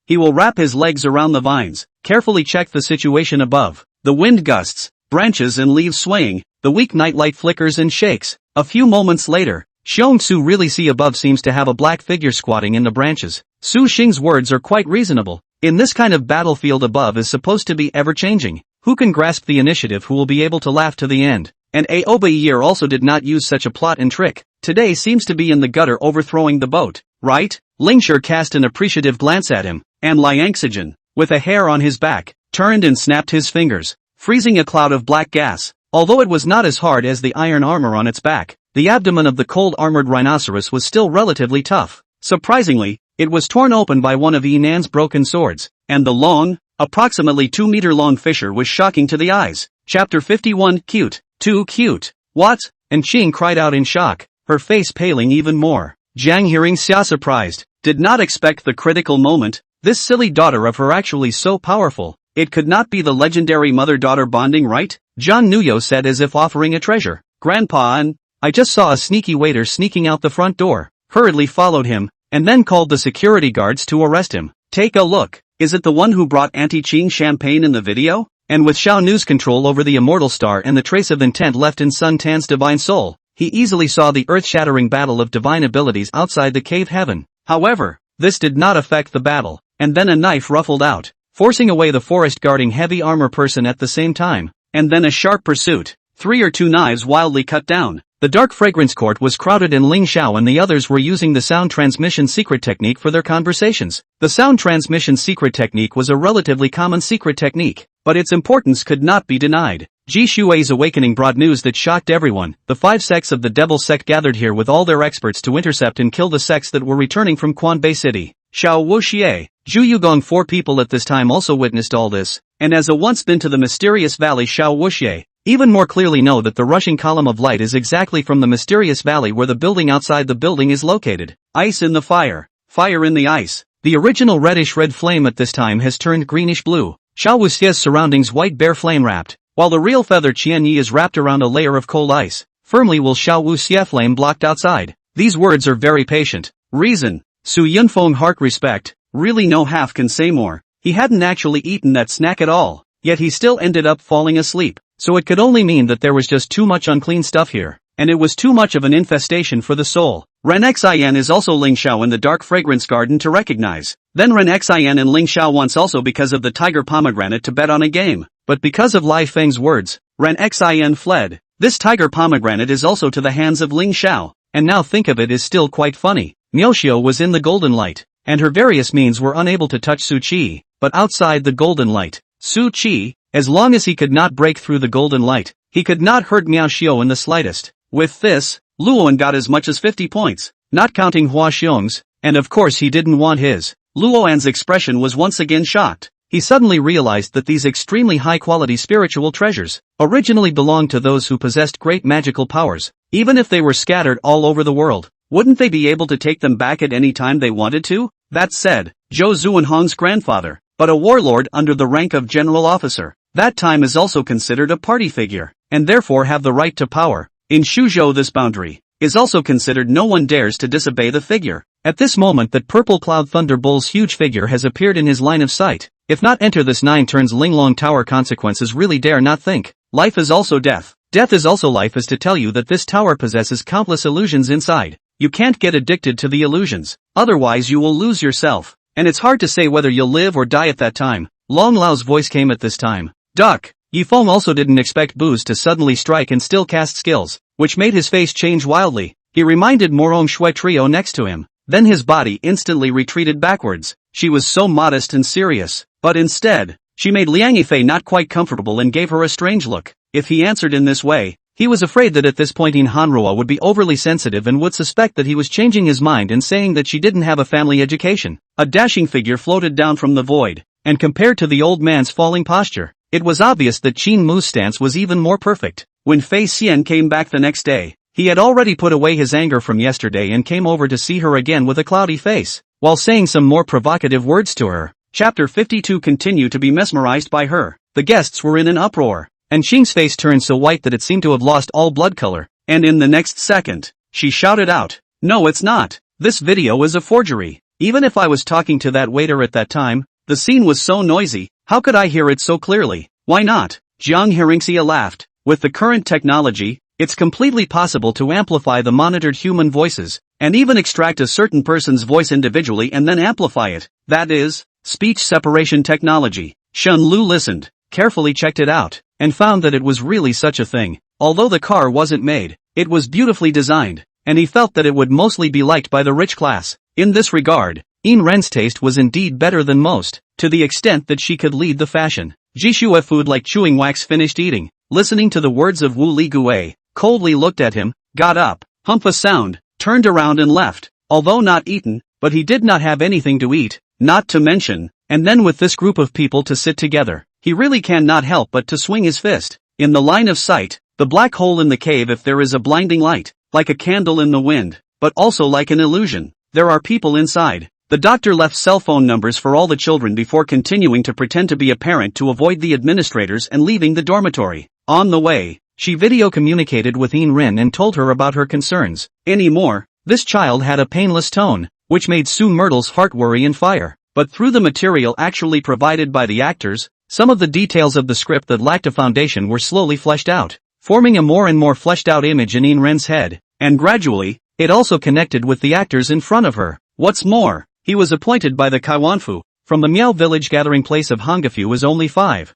he will wrap his legs around the vines, carefully check the situation above. The wind gusts, branches and leaves swaying, the weak nightlight flickers and shakes. A few moments later, Xiong Su really see above seems to have a black figure squatting in the branches. Su Xing's words are quite reasonable. In this kind of battlefield above is supposed to be ever-changing. Who can grasp the initiative who will be able to laugh to the end? And Aoba Year also did not use such a plot and trick. Today seems to be in the gutter overthrowing the boat, right? Lingshur cast an appreciative glance at him. and Liangxijin, with a hair on his back, turned and snapped his fingers, freezing a cloud of black gas. Although it was not as hard as the iron armor on its back, the abdomen of the cold-armored rhinoceros was still relatively tough. Surprisingly, it was torn open by one of Yinan's broken swords, and the long, approximately 2-meter-long fissure was shocking to the eyes. Chapter 51 Cute. Too cute. What? And Qing cried out in shock, her face paling even more. Jiang, Hearingxia, surprised, did not expect the critical moment. This silly daughter of her actually so powerful. It could not be the legendary mother-daughter bonding, right? John Nuyo said as if offering a treasure. Grandpa, and I just saw a sneaky waiter sneaking out the front door, hurriedly followed him, and then called the security guards to arrest him. Take a look. Is it the one who brought Auntie Qing champagne in the video? And with Zhao Nu's control over the immortal star and the trace of intent left in Sun Tan's divine soul, he easily saw the earth-shattering battle of divine abilities outside the cave heaven. However, this did not affect the battle, and then a knife ruffled out, forcing away the forest-guarding heavy armor person at the same time, and then a sharp pursuit. 3 or 2 knives wildly cut down. The dark fragrance court was crowded and Ling Xiao and the others were using the sound transmission secret technique for their conversations. The sound transmission secret technique was a relatively common secret technique, but its importance could not be denied. Ji Shui's awakening brought news that shocked everyone. The 5 sects of the Devil Sect gathered here with all their experts to intercept and kill the sects that were returning from Quanbei City. Xiao Wuxie, Zhu Yugong, 4 people at this time also witnessed all this, and as a once been to the mysterious valley, Xiao Wuxie even more clearly know that the rushing column of light is exactly from the mysterious valley where the building outside the building is located. Ice in the fire, fire in the ice. The original reddish-red flame at this time has turned greenish-blue. Xiao Wuxie's surroundings white bare flame wrapped, while the real feather Qian Yi is wrapped around a layer of cold ice. Firmly will Xiao Wuxie flame blocked outside. These words are very patient. Reason. Su Yunfeng heart respect, really no half can say more. He hadn't actually eaten that snack at all, yet he still ended up falling asleep. So it could only mean that there was just too much unclean stuff here, and it was too much of an infestation for the soul. Renxian is also Ling Xiao in the dark fragrance garden to recognize. Then Renxian and Ling Xiao once also because of the tiger pomegranate to bet on a game, but because of Lai Feng's words, Renxian fled. This tiger pomegranate is also to the hands of Ling Xiao, and now think of it is still quite funny. Miaoxiu was in the golden light, and her various means were unable to touch Su Qi, but outside the golden light, Su Qi, as long as he could not break through the golden light, he could not hurt Miaoxiu in the slightest. With this, Luoan got as much as 50 points, not counting Hua Xiong's, and of course he didn't want his. Luoan's expression was once again shocked. He suddenly realized that these extremely high-quality spiritual treasures originally belonged to those who possessed great magical powers. Even if they were scattered all over the world, wouldn't they be able to take them back at any time they wanted to? That said, Zhou Zuanhong's grandfather, but a warlord under the rank of general officer, that time is also considered a party figure, and therefore have the right to power. In Shuzhou this boundary is also considered no one dares to disobey the figure. At this moment that Purple Cloud Thunderbolt's huge figure has appeared in his line of sight. If not enter this 9 turns Linglong Tower consequences really dare not think. Life is also death. Death is also life is to tell you that this tower possesses countless illusions inside. You can't get addicted to the illusions, otherwise you will lose yourself. And it's hard to say whether you'll live or die at that time. Long Lao's voice came at this time. Duck. Yifeng also didn't expect Booz to suddenly strike and still cast skills, which made his face change wildly. He reminded Morong Shui trio next to him. Then his body instantly retreated backwards. She was so modest and serious, but instead, she made Liang Yifei not quite comfortable and gave her a strange look. If he answered in this way, he was afraid that at this point in Hanruo would be overly sensitive and would suspect that he was changing his mind and saying that she didn't have a family education. A dashing figure floated down from the void, and compared to the old man's falling posture, it was obvious that Qin Mu's stance was even more perfect. When Fei Xian came back the next day, he had already put away his anger from yesterday and came over to see her again with a cloudy face, while saying some more provocative words to her. Chapter 52 continued to be mesmerized by her. The guests were in an uproar, and Qing's face turned so white that it seemed to have lost all blood color, and in the next second, she shouted out, "No, it's not. This video is a forgery. Even if I was talking to that waiter at that time, the scene was so noisy, how could I hear it so clearly? Why not?" Jiang Hearingxia laughed. With the current technology, it's completely possible to amplify the monitored human voices, and even extract a certain person's voice individually and then amplify it. That is, speech separation technology. Shen Lu listened, carefully checked it out, and found that it was really such a thing. Although the car wasn't made, it was beautifully designed, and he felt that it would mostly be liked by the rich class. In this regard, Yin Ren's taste was indeed better than most, to the extent that she could lead the fashion. Jishua food like chewing wax finished eating, listening to the words of Wu Li Gui, coldly looked at him, got up, humped a sound, turned around and left, although not eaten, but he did not have anything to eat, not to mention, and then with this group of people to sit together, he really cannot help but to swing his fist. In the line of sight, the black hole in the cave if there is a blinding light, like a candle in the wind, but also like an illusion. There are people inside. The doctor left cell phone numbers for all the children before continuing to pretend to be a parent to avoid the administrators and leaving the dormitory. On the way, she video communicated with Yin Ren and told her about her concerns. Anymore, this child had a painless tone, which made Sue Myrtle's heart worry and fire. But through the material actually provided by the actors, some of the details of the script that lacked a foundation were slowly fleshed out, forming a more and more fleshed out image in Yin Ren's head, and gradually, it also connected with the actors in front of her. What's more, he was appointed by the Kaiwanfu, from the Miao village gathering place of Hangafu is only 5-6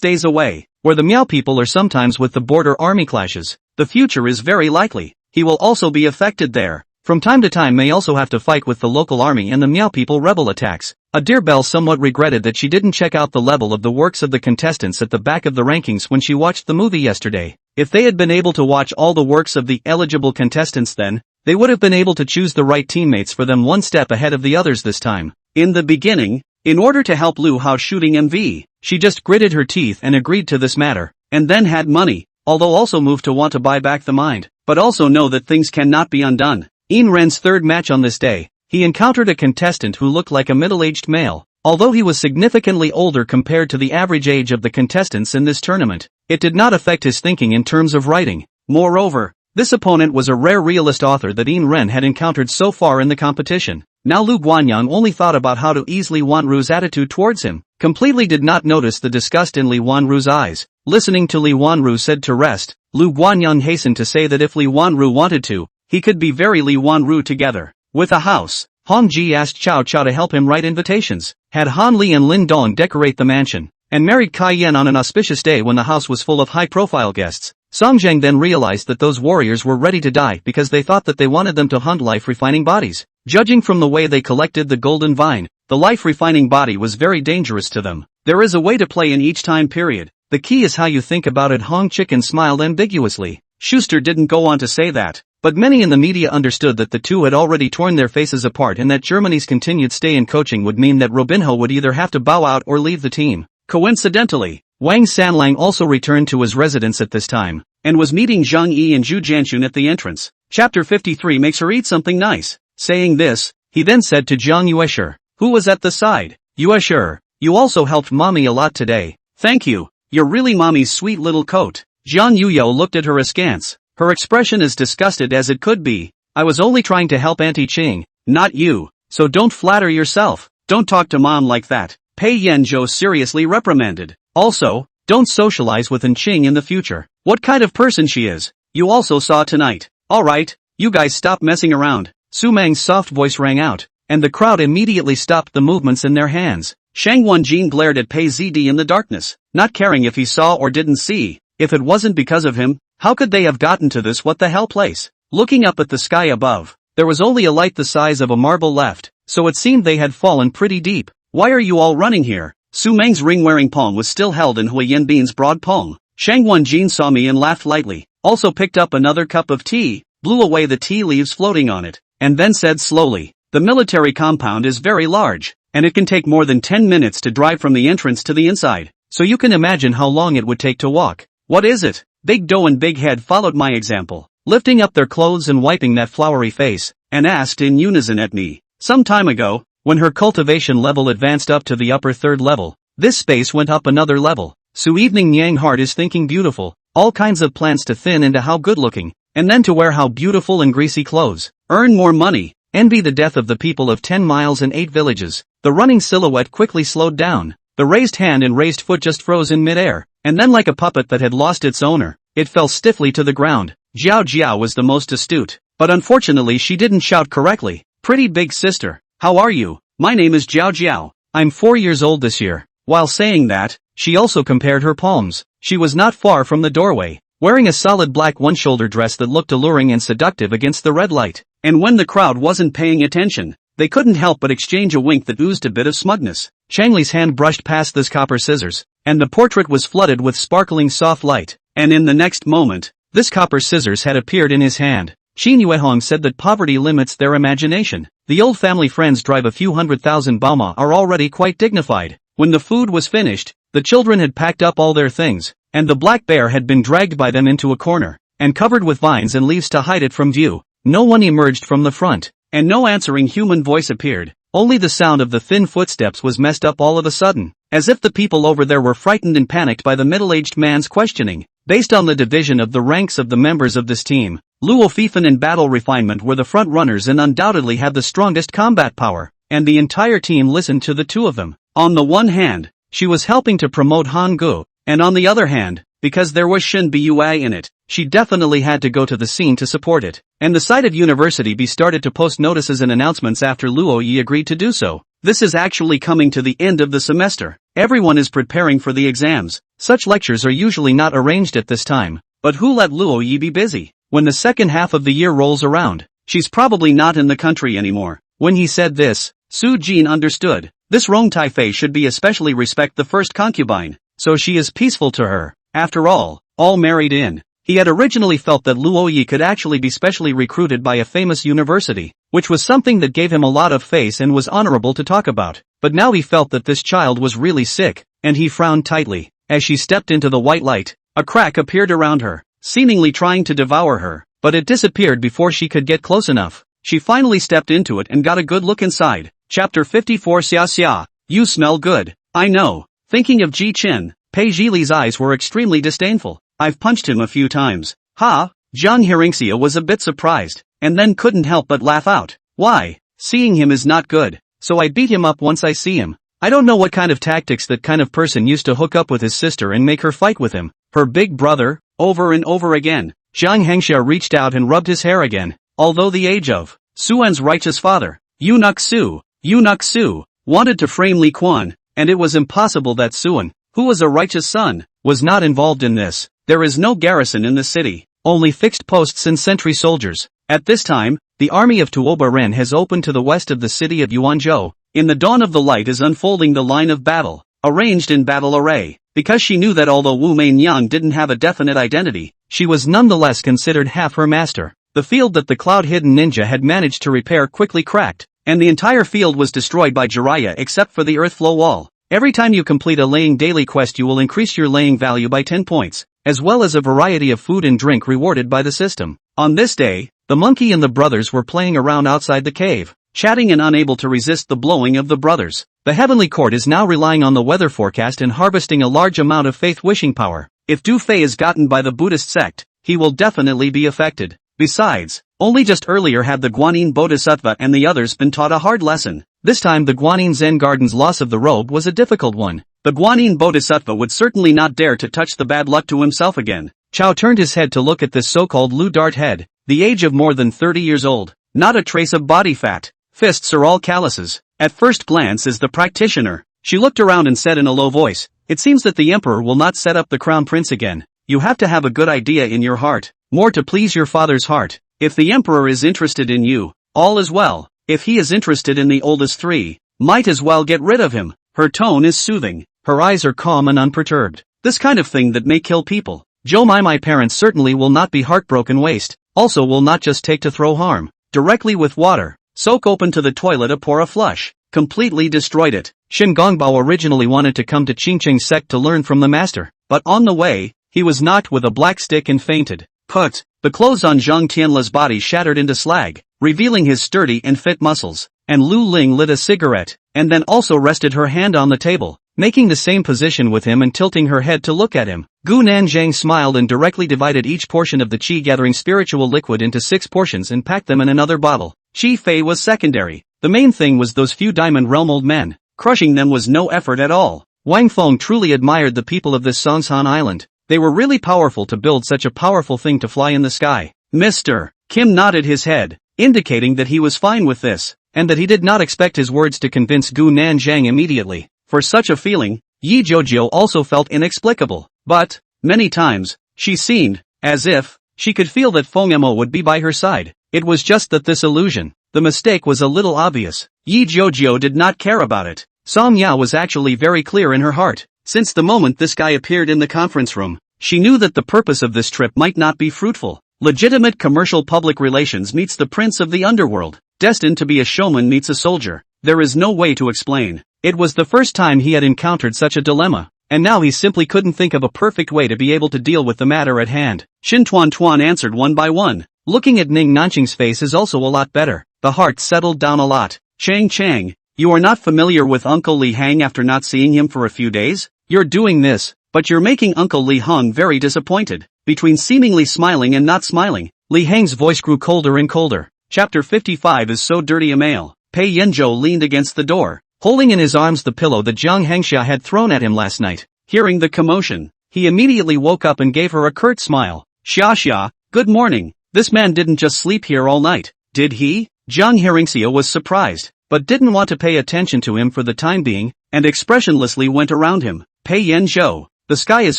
days away, where the Miao people are sometimes with the border army clashes. The future is very likely, he will also be affected there. From time to time may also have to fight with the local army and the Miao people rebel attacks. Adir Bell somewhat regretted that she didn't check out the level of the works of the contestants at the back of the rankings when she watched the movie yesterday. If they had been able to watch all the works of the eligible contestants then, they would have been able to choose the right teammates for them one step ahead of the others this time. In the beginning, in order to help Lu Hao shooting MV, she just gritted her teeth and agreed to this matter, and then had money, although also moved to want to buy back the mind, but also know that things cannot be undone. Yin Ren's third match on this day, he encountered a contestant who looked like a middle-aged male, although he was significantly older compared to the average age of the contestants in this tournament. It did not affect his thinking in terms of writing. Moreover, this opponent was a rare realist author that Yin Ren had encountered so far in the competition. Now Lu Guanyang only thought about how to ease Li Wanru's attitude towards him, completely did not notice the disgust in Li Wanru's eyes. Listening to Li Wanru said to rest, Lu Guanyang hastened to say that if Li Wanru wanted to, he could be very Li Wanru together. With a house, Hong Ji asked Cao Cao to help him write invitations, had Han Li and Lin Dong decorate the mansion, and married Kai Yan on an auspicious day when the house was full of high-profile guests. Song Zheng then realized that those warriors were ready to die because they thought that they wanted them to hunt life-refining bodies. Judging from the way they collected the golden vine, the life-refining body was very dangerous to them. There is a way to play in each time period. The key is how you think about it. Hong Chicken smiled ambiguously. Schuster didn't go on to say that, but many in the media understood that the two had already torn their faces apart and that Germany's continued stay in coaching would mean that Robinho would either have to bow out or leave the team. Coincidentally, Wang Sanlang also returned to his residence at this time, and was meeting Zhang Yi and Zhu Jianxun at the entrance. Chapter 53 makes her eat something nice. Saying this, he then said to Jiang Yuesher, who was at the side, Yuesher, you also helped mommy a lot today. Thank you, you're really mommy's sweet little coat. Jiang Yuyo looked at her askance, her expression as disgusted as it could be. I was only trying to help Auntie Qing, not you, so don't flatter yourself. Don't talk to mom like that, Pei Yanzhou seriously reprimanded. Also, don't socialize with An Qing in the future. What kind of person she is, you also saw tonight. Alright, you guys stop messing around. Su Mang's soft voice rang out, and the crowd immediately stopped the movements in their hands. Shang Wenjin glared at Pei Zd in the darkness, not caring if he saw or didn't see. If it wasn't because of him, how could they have gotten to this what the hell place? Looking up at the sky above, there was only a light the size of a marble left, so it seemed they had fallen pretty deep. Why are you all running here? Su Meng's ring-wearing palm was still held in Hui Yanbin's broad palm. Shang Wenjin saw me and laughed lightly, also picked up another cup of tea, blew away the tea leaves floating on it, and then said slowly, the military compound is very large, and it can take more than 10 minutes to drive from the entrance to the inside, so you can imagine how long it would take to walk. What is it? Big Doe and Big Head followed my example, lifting up their clothes and wiping that flowery face, and asked in unison at me. Some time ago, when her cultivation level advanced up to the upper third level, this space went up another level. So Evening Yang Heart is thinking beautiful, all kinds of plants to thin into how good looking, and then to wear how beautiful and greasy clothes, earn more money, envy the death of the people of 10 miles and 8 villages. The running silhouette quickly slowed down, the raised hand and raised foot just froze in midair, and then like a puppet that had lost its owner, it fell stiffly to the ground. Jiao was the most astute, but unfortunately she didn't shout correctly. Pretty big sister, how are you? My name is Jiao. I'm 4 years old this year. While saying that, she also compared her palms. She was not far from the doorway, wearing a solid black one-shoulder dress that looked alluring and seductive against the red light. And when the crowd wasn't paying attention, They couldn't help but exchange a wink that oozed a bit of smugness. Changli's hand brushed past this copper scissors, and the portrait was flooded with sparkling soft light. And in the next moment, this copper scissors had appeared in his hand. Qin Yuehong said that poverty limits their imagination. The old family friends drive a few 100,000 baoma are already quite dignified. When the food was finished, the children had packed up all their things, and the black bear had been dragged by them into a corner, and covered with vines and leaves to hide it from view. No one emerged from the front, and no answering human voice appeared. Only the sound of the thin footsteps was messed up all of a sudden, as if the people over there were frightened and panicked by the middle-aged man's questioning. Based on the division of the ranks of the members of this team, Luo Fifan and Battle Refinement were the front runners and undoubtedly had the strongest combat power, and the entire team listened to the two of them. On the one hand, she was helping to promote Hanggu, and on the other hand, because there was Shin Bua in it, she definitely had to go to the scene to support it. And the site of University B started to post notices and announcements after Luo Yi agreed to do so. This is actually coming to the end of the semester. Everyone is preparing for the exams. Such lectures are usually not arranged at this time. But who let Luo Yi be busy? When the second half of the year rolls around, she's probably not in the country anymore. When he said this, Su Jin understood. This Rong Taifei should be especially respect the first concubine, so she is peaceful to her. After all married in. He had originally felt that Luo Yi could actually be specially recruited by a famous university, which was something that gave him a lot of face and was honorable to talk about. But now he felt that this child was really sick, and he frowned tightly. As she stepped into the white light, a crack appeared around her, seemingly trying to devour her, but it disappeared before she could get close enough. She finally stepped into it and got a good look inside. Chapter 54 Xia Xia, you smell good. I know. Thinking of Ji Qin, Pei Zhili's eyes were extremely disdainful. I've punched him a few times. Ha! Jiang Hearingxia was a bit surprised, and then couldn't help but laugh out. Why? Seeing him is not good, so I beat him up once I see him. I don't know what kind of tactics that kind of person used to hook up with his sister and make her fight with him. Her big brother, over and over again. Jiang Hearingxia reached out and rubbed his hair again. Although the age of Suan's righteous father, Eunuch Su, wanted to frame Li Quan, and it was impossible that Suan, who was a righteous son, was not involved in this. There is no garrison in the city, only fixed posts and sentry soldiers. At this time, the army of Tuoba Ren has opened to the west of the city of Yuanzhou. In the dawn of the light is unfolding the line of battle, arranged in battle array. Because she knew that although Wu Meinyang didn't have a definite identity, she was nonetheless considered half her master. The field that the cloud-hidden ninja had managed to repair quickly cracked, and the entire field was destroyed by Jiraiya except for the earth flow wall. Every time you complete a laying daily quest you will increase your laying value by 10 points, as well as a variety of food and drink rewarded by the system. On this day, the monkey and the brothers were playing around outside the cave, chatting and unable to resist the blowing of the brothers. The heavenly court is now relying on the weather forecast and harvesting a large amount of faith wishing power. If Du Fei is gotten by the Buddhist sect, he will definitely be affected. Besides, only just earlier had the Guanyin Bodhisattva and the others been taught a hard lesson. This time the Guanyin Zen Garden's loss of the robe was a difficult one. The Guanyin Bodhisattva would certainly not dare to touch the bad luck to himself again. Chao turned his head to look at this so-called Lu Dart head, the age of more than 30 years old, not a trace of body fat. Fists are all calluses. At first glance as the practitioner, she looked around and said in a low voice, it seems that the emperor will not set up the crown prince again. You have to have a good idea in your heart, more to please your father's heart. If the emperor is interested in you, all is well. If he is interested in the oldest three, might as well get rid of him. Her tone is soothing, her eyes are calm and unperturbed. This kind of thing that may kill people. My parents certainly will not be heartbroken waste, also will not just take to throw harm, directly with water, soak open to the toilet or pour a flush, completely destroyed it. Shin Gongbao originally wanted to come to Qingcheng sect to learn from the master, but on the way, he was knocked with a black stick and fainted. Put, the clothes on Zhang Tianla's body shattered into slag, revealing his sturdy and fit muscles, and Lu Ling lit a cigarette, and then also rested her hand on the table, making the same position with him and tilting her head to look at him. Gu Nanzhang smiled and directly divided each portion of the qi-gathering spiritual liquid into 6 portions and packed them in another bottle. Qi Fei was secondary. The main thing was those few diamond realm old men. Crushing them was no effort at all. Wang Feng truly admired the people of this Songshan island. They were really powerful to build such a powerful thing to fly in the sky. Mr. Kim nodded his head, indicating that he was fine with this, and that he did not expect his words to convince Gu Nanzhang immediately. For such a feeling, Yi Jojo also felt inexplicable. But, many times, she seemed, as if, she could feel that Feng Mo would be by her side. It was just that this illusion, The mistake was a little obvious. Yi Jiujiu did not care about it. Song Ya was actually very clear in her heart. Since the moment this guy appeared in the conference room, she knew that the purpose of this trip might not be fruitful. Legitimate commercial public relations meets the prince of the underworld. Destined to be a showman meets a soldier. There is no way to explain. It was the first time he had encountered such a dilemma, and now he simply couldn't think of a perfect way to be able to deal with the matter at hand. Xin Tuan answered one by one. Looking at Ning Nanqing's face is also a lot better. The heart settled down a lot. Chang, you are not familiar with Uncle Li Hang after not seeing him for a few days? You're doing this, but you're making Uncle Li Hang very disappointed. Between seemingly smiling and not smiling, Li Hang's voice grew colder and colder. Chapter 55 is so dirty a male. Pei Yanzhou leaned against the door, holding in his arms the pillow that Jiang Hearingxia had thrown at him last night. Hearing the commotion, he immediately woke up and gave her a curt smile. Xia, good morning. This man didn't just sleep here all night, did he? Jiang Hearingxia was surprised, but didn't want to pay attention to him for the time being, and expressionlessly went around him. Pei Yanzhou, the sky is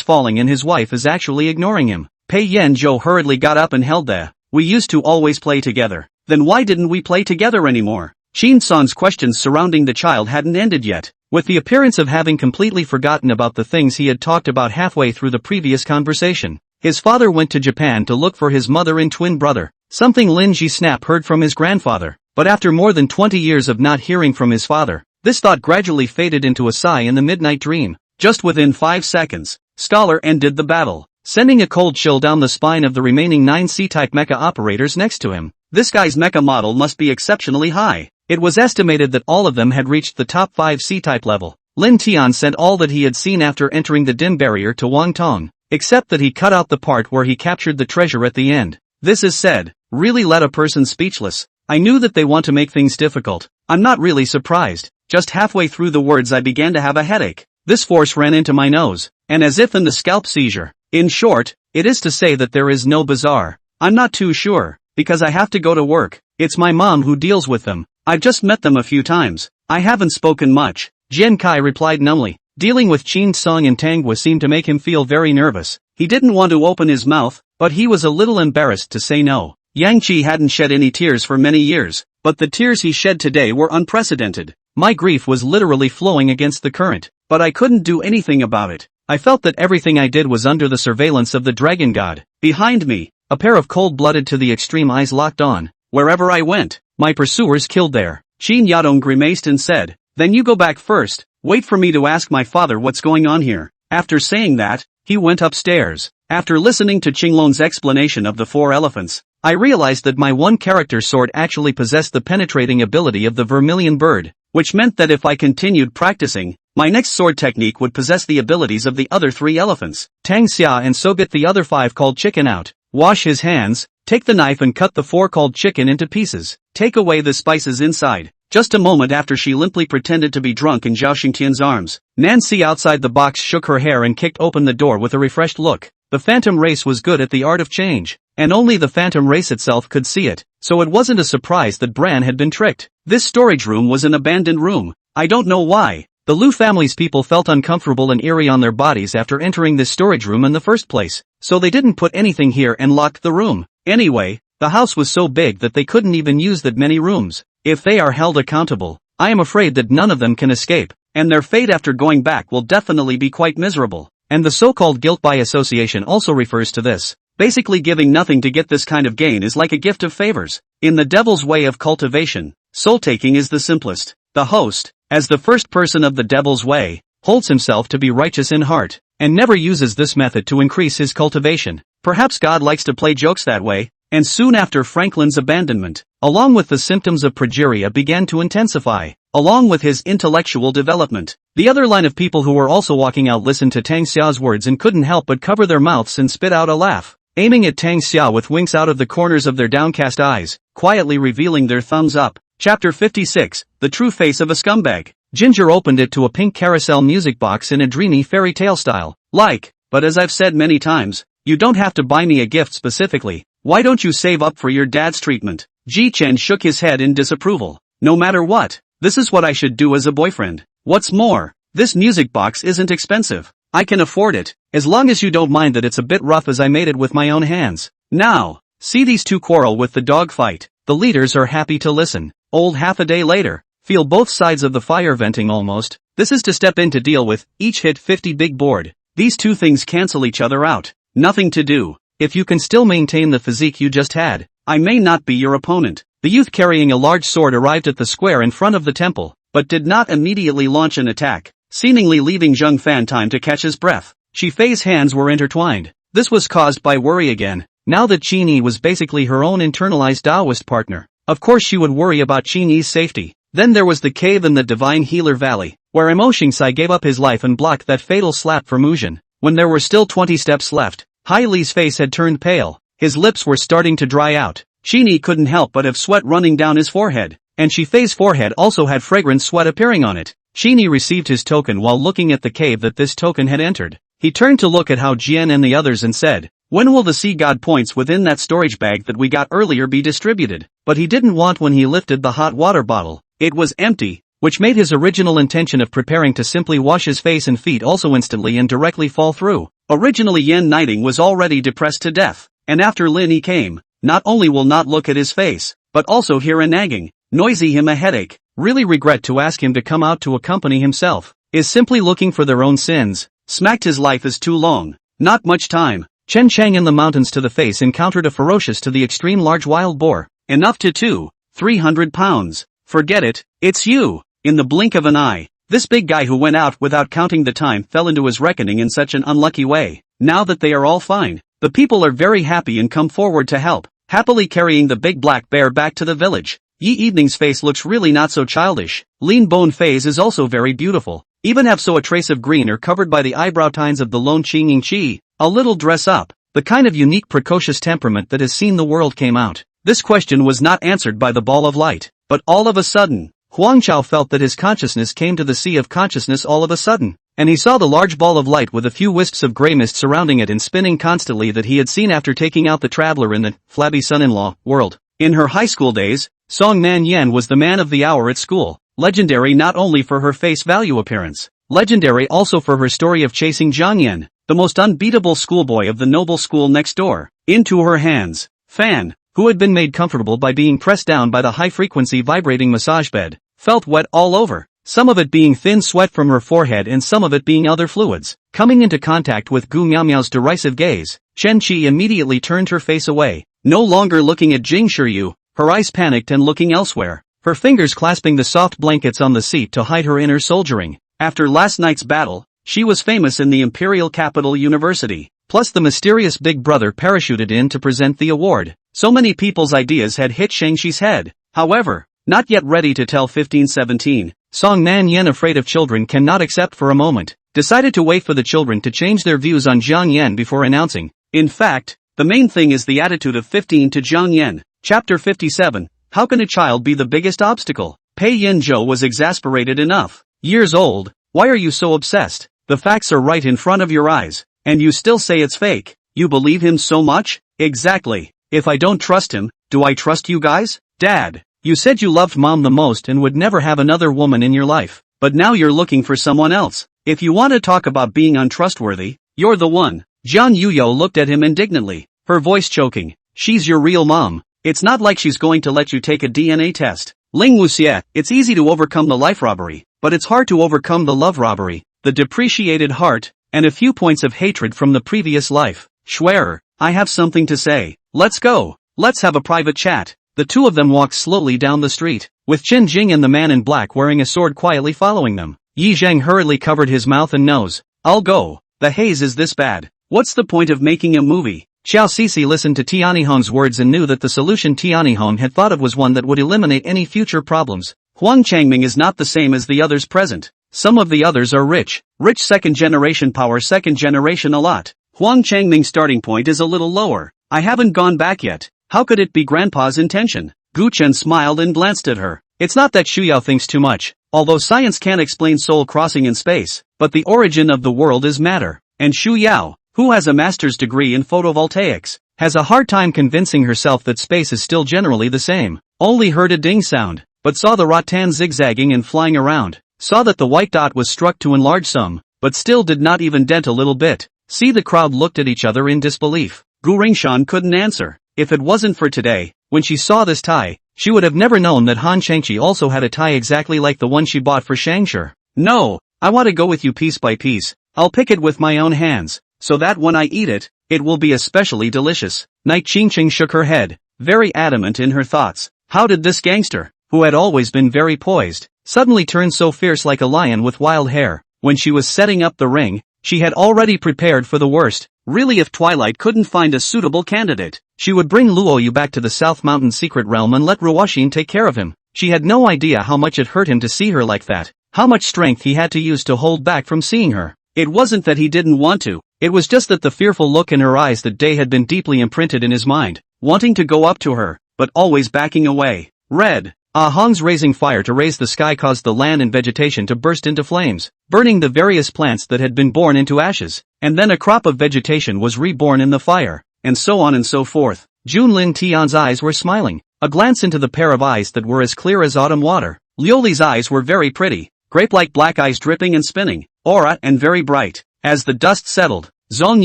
falling and his wife is actually ignoring him. Pei Yanzhou hurriedly got up and held there. We used to always play together. Then why didn't we play together anymore? Qin San's questions surrounding the child hadn't ended yet. With the appearance of having completely forgotten about the things he had talked about halfway through the previous conversation, his father went to Japan to look for his mother and twin brother, something Lin Ji-snap heard from his grandfather. But after more than 20 years of not hearing from his father, this thought gradually faded into a sigh in the midnight dream. Just within 5 seconds, Scholar ended the battle, sending a cold chill down the spine of the remaining 9 C-type mecha operators next to him. This guy's mecha model must be exceptionally high. It was estimated that all of them had reached the top 5 C-type level. Lin Tian sent all that he had seen after entering the dim barrier to Wang Tong, except that he cut out the part where he captured the treasure at the end. This is said, really let a person speechless. I knew that they want to make things difficult. I'm not really surprised. Just halfway through the words I began to have a headache. This force ran into my nose, and as if in the scalp seizure. In short, it is to say that there is no bazaar. I'm not too sure, because I have to go to work. It's my mom who deals with them. I've just met them a few times. I haven't spoken much. Jian Kai replied numbly. Dealing with Qin Song and Tanghua seemed to make him feel very nervous. He didn't want to open his mouth, but he was a little embarrassed to say no. Yang Qi hadn't shed any tears for many years, but the tears he shed today were unprecedented. My grief was literally flowing against the current, but I couldn't do anything about it. I felt that everything I did was under the surveillance of the dragon god. Behind me, a pair of cold-blooded to the extreme eyes locked on. Wherever I went, my pursuers killed there. Qin Yadong grimaced and said, then you go back first, wait for me to ask my father what's going on here. After saying that, he went upstairs. After listening to Qinglong's explanation of the 4 elephants, I realized that my one character sword actually possessed the penetrating ability of the vermilion bird, which meant that if I continued practicing, my next sword technique would possess the abilities of the other 3 elephants. Tang Xia and so get the other 5 called chicken out. Wash his hands, take the knife and cut the 4 called chicken into pieces. Take away the spices inside. Just a moment after she limply pretended to be drunk in Zhao Xingtian's arms, Nancy outside the box shook her hair and kicked open the door with a refreshed look. The phantom race was good at the art of change, and only the phantom race itself could see it, so it wasn't a surprise that Bran had been tricked. This storage room was an abandoned room. I don't know why. The Lu family's people felt uncomfortable and eerie on their bodies after entering this storage room in the first place, so they didn't put anything here and locked the room. Anyway, the house was so big that they couldn't even use that many rooms. If they are held accountable, I am afraid that none of them can escape, and their fate after going back will definitely be quite miserable. And the so-called guilt by association also refers to this. Basically giving nothing to get this kind of gain is like a gift of favors. In the devil's way of cultivation, soul-taking is the simplest. The host, as the first person of the devil's way, holds himself to be righteous in heart, and never uses this method to increase his cultivation. Perhaps God likes to play jokes that way, and soon after Franklin's abandonment, along with the symptoms of progeria began to intensify, along with his intellectual development. The other line of people who were also walking out listened to Tang Xiao's words and couldn't help but cover their mouths and spit out a laugh, aiming at Tang Xiao with winks out of the corners of their downcast eyes, quietly revealing their thumbs up. Chapter 56, The True Face of a Scumbag. Ginger opened it to a pink carousel music box in a dreamy fairy tale style. But as I've said many times, you don't have to buy me a gift specifically. Why don't you save up for your dad's treatment? Ji Chen shook his head in disapproval. No matter what, this is what I should do as a boyfriend. What's more, this music box isn't expensive. I can afford it, as long as you don't mind that it's a bit rough as I made it with my own hands. Now, see these two quarrel with the dog fight. The leaders are happy to listen. old half a day later. Feel both sides of the fire venting almost. This is to step in to deal with, each hit 50 big board. These two things cancel each other out. Nothing to do. If you can still maintain the physique you just had, I may not be your opponent. The youth carrying a large sword arrived at the square in front of the temple, but did not immediately launch an attack, seemingly leaving Zhang Fan time to catch his breath. Fei's hands were intertwined. This was caused by worry again. Now that Qin Yi was basically her own internalized Taoist partner, of course she would worry about Qin Yi's safety. Then there was the cave in the Divine Healer Valley, where Hearingxia gave up his life and blocked that fatal slap for Muzhen. When there were still 20 steps left, Hai Li's face had turned pale, his lips were starting to dry out. Qin Yi couldn't help but have sweat running down his forehead, and Fei's forehead also had fragrant sweat appearing on it. Qin Yi received his token while looking at the cave that this token had entered. He turned to look at Hao Jian and the others and said, "When will the sea god points within that storage bag that we got earlier be distributed?" But he didn't want when he lifted the hot water bottle. It was empty, which made his original intention of preparing to simply wash his face and feet also instantly and directly fall through. Originally Yan Nighting was already depressed to death, and after Lin Yi came, not only will not look at his face, but also hear a nagging, noisy him a headache, really regret to ask him to come out to accompany himself, is simply looking for their own sins, smacked his life is too long, not much time. Chen Chang in the mountains to the face encountered a ferocious to the extreme large wild boar, enough to 200-300 pounds. Forget it, it's you. In the blink of an eye, this big guy who went out without counting the time fell into his reckoning in such an unlucky way. Now that they are all fine, the people are very happy and come forward to help, happily carrying the big black bear back to the village. Yi Evening's face looks really not so childish. Lean Bone Face is also very beautiful, even have so a trace of green are covered by the eyebrow tines of the lone Qingqi. A little dress up, the kind of unique precocious temperament that has seen the world came out. This question was not answered by the ball of light, but all of a sudden, Huang Chao felt that his consciousness came to the sea of consciousness all of a sudden, and he saw the large ball of light with a few wisps of grey mist surrounding it and spinning constantly that he had seen after taking out the traveler in the flabby son-in-law world. In her high school days, Song Man Yan was the man of the hour at school, legendary not only for her face value appearance, legendary also for her story of chasing Zhang Yan, the most unbeatable schoolboy of the noble school next door, into her hands. Fan, who had been made comfortable by being pressed down by the high-frequency vibrating massage bed, felt wet all over, some of it being thin sweat from her forehead and some of it being other fluids. Coming into contact with Gu Miaomiao's derisive gaze, Chen Qi immediately turned her face away, no longer looking at Jing Shiryu, her eyes panicked and looking elsewhere, her fingers clasping the soft blankets on the seat to hide her inner soldiering. After last night's battle, she was famous in the Imperial Capital University, plus the mysterious big brother parachuted in to present the award. So many people's ideas had hit Shangxi's head. However, not yet ready to tell 1517, Song Man Yan, afraid of children, cannot accept for a moment, decided to wait for the children to change their views on Jiang Yan before announcing. In fact, the main thing is the attitude of 15 to Jiang Yan. Chapter 57, How can a child be the biggest obstacle? Pei Yanzhou was exasperated enough. Years old, why are you so obsessed? The facts are right in front of your eyes, and you still say it's fake. You believe him so much? Exactly. If I don't trust him, do I trust you guys? Dad, you said you loved Mom the most and would never have another woman in your life, but now you're looking for someone else. If you want to talk about being untrustworthy, you're the one. Jiang Yuyo looked at him indignantly, her voice choking. She's your real mom. It's not like she's going to let you take a DNA test. Ling Wuxie, it's easy to overcome the life robbery, but it's hard to overcome the love robbery, the depreciated heart, and a few points of hatred from the previous life. Schwerer, I have something to say. Let's go. Let's have a private chat. The two of them walked slowly down the street, with Chen Jing and the man in black wearing a sword quietly following them. Yi Zhang hurriedly covered his mouth and nose. I'll go. The haze is this bad. What's the point of making a movie? Xiao Sisi listened to Tianihong's words and knew that the solution Tianihong had thought of was one that would eliminate any future problems. Huang Changming is not the same as the others present. Some of the others are rich second generation power, second generation a lot. Huang Changming's starting point is a little lower. I haven't gone back yet. How could it be Grandpa's intention? Gu Chen smiled and glanced at her. It's not that Xu Yao thinks too much, although science can't explain soul crossing in space, but the origin of the world is matter, and Xu Yao, who has a master's degree in photovoltaics, has a hard time convincing herself that space is still generally the same. Only heard a ding sound, but saw the rattan zigzagging and flying around, saw that the white dot was struck to enlarge some, but still did not even dent a little bit. See, the crowd looked at each other in disbelief. Gu Ringshan couldn't answer. If it wasn't for today, When she saw this tie, she would have never known that Han Changqi also had a tie exactly like the one she bought for Shangshi. No, I want to go with you piece by piece. I'll pick it with my own hands, so that when I eat it, it will be especially delicious. Night Qingqing shook her head, very adamant in her thoughts. How did this gangster, who had always been very poised, suddenly turn so fierce like a lion with wild hair? When she was setting up the ring, she had already prepared for the worst. Really, if Twilight couldn't find a suitable candidate, she would bring Luoyu back to the South Mountain secret realm and let Ruoxin take care of him. She had no idea how much it hurt him to see her like that, how much strength he had to use to hold back from seeing her. It wasn't that he didn't want to, it was just that the fearful look in her eyes that day had been deeply imprinted in his mind, wanting to go up to her, but always backing away. Red. Ahong's raising fire to raise the sky caused the land and vegetation to burst into flames, burning the various plants that had been born into ashes, and then a crop of vegetation was reborn in the fire, and so on and so forth. Junlin Tian's eyes were smiling, a glance into the pair of eyes that were as clear as autumn water. Liuli's eyes were very pretty, grape-like black eyes dripping and spinning, aura and very bright. As the dust settled, Zhong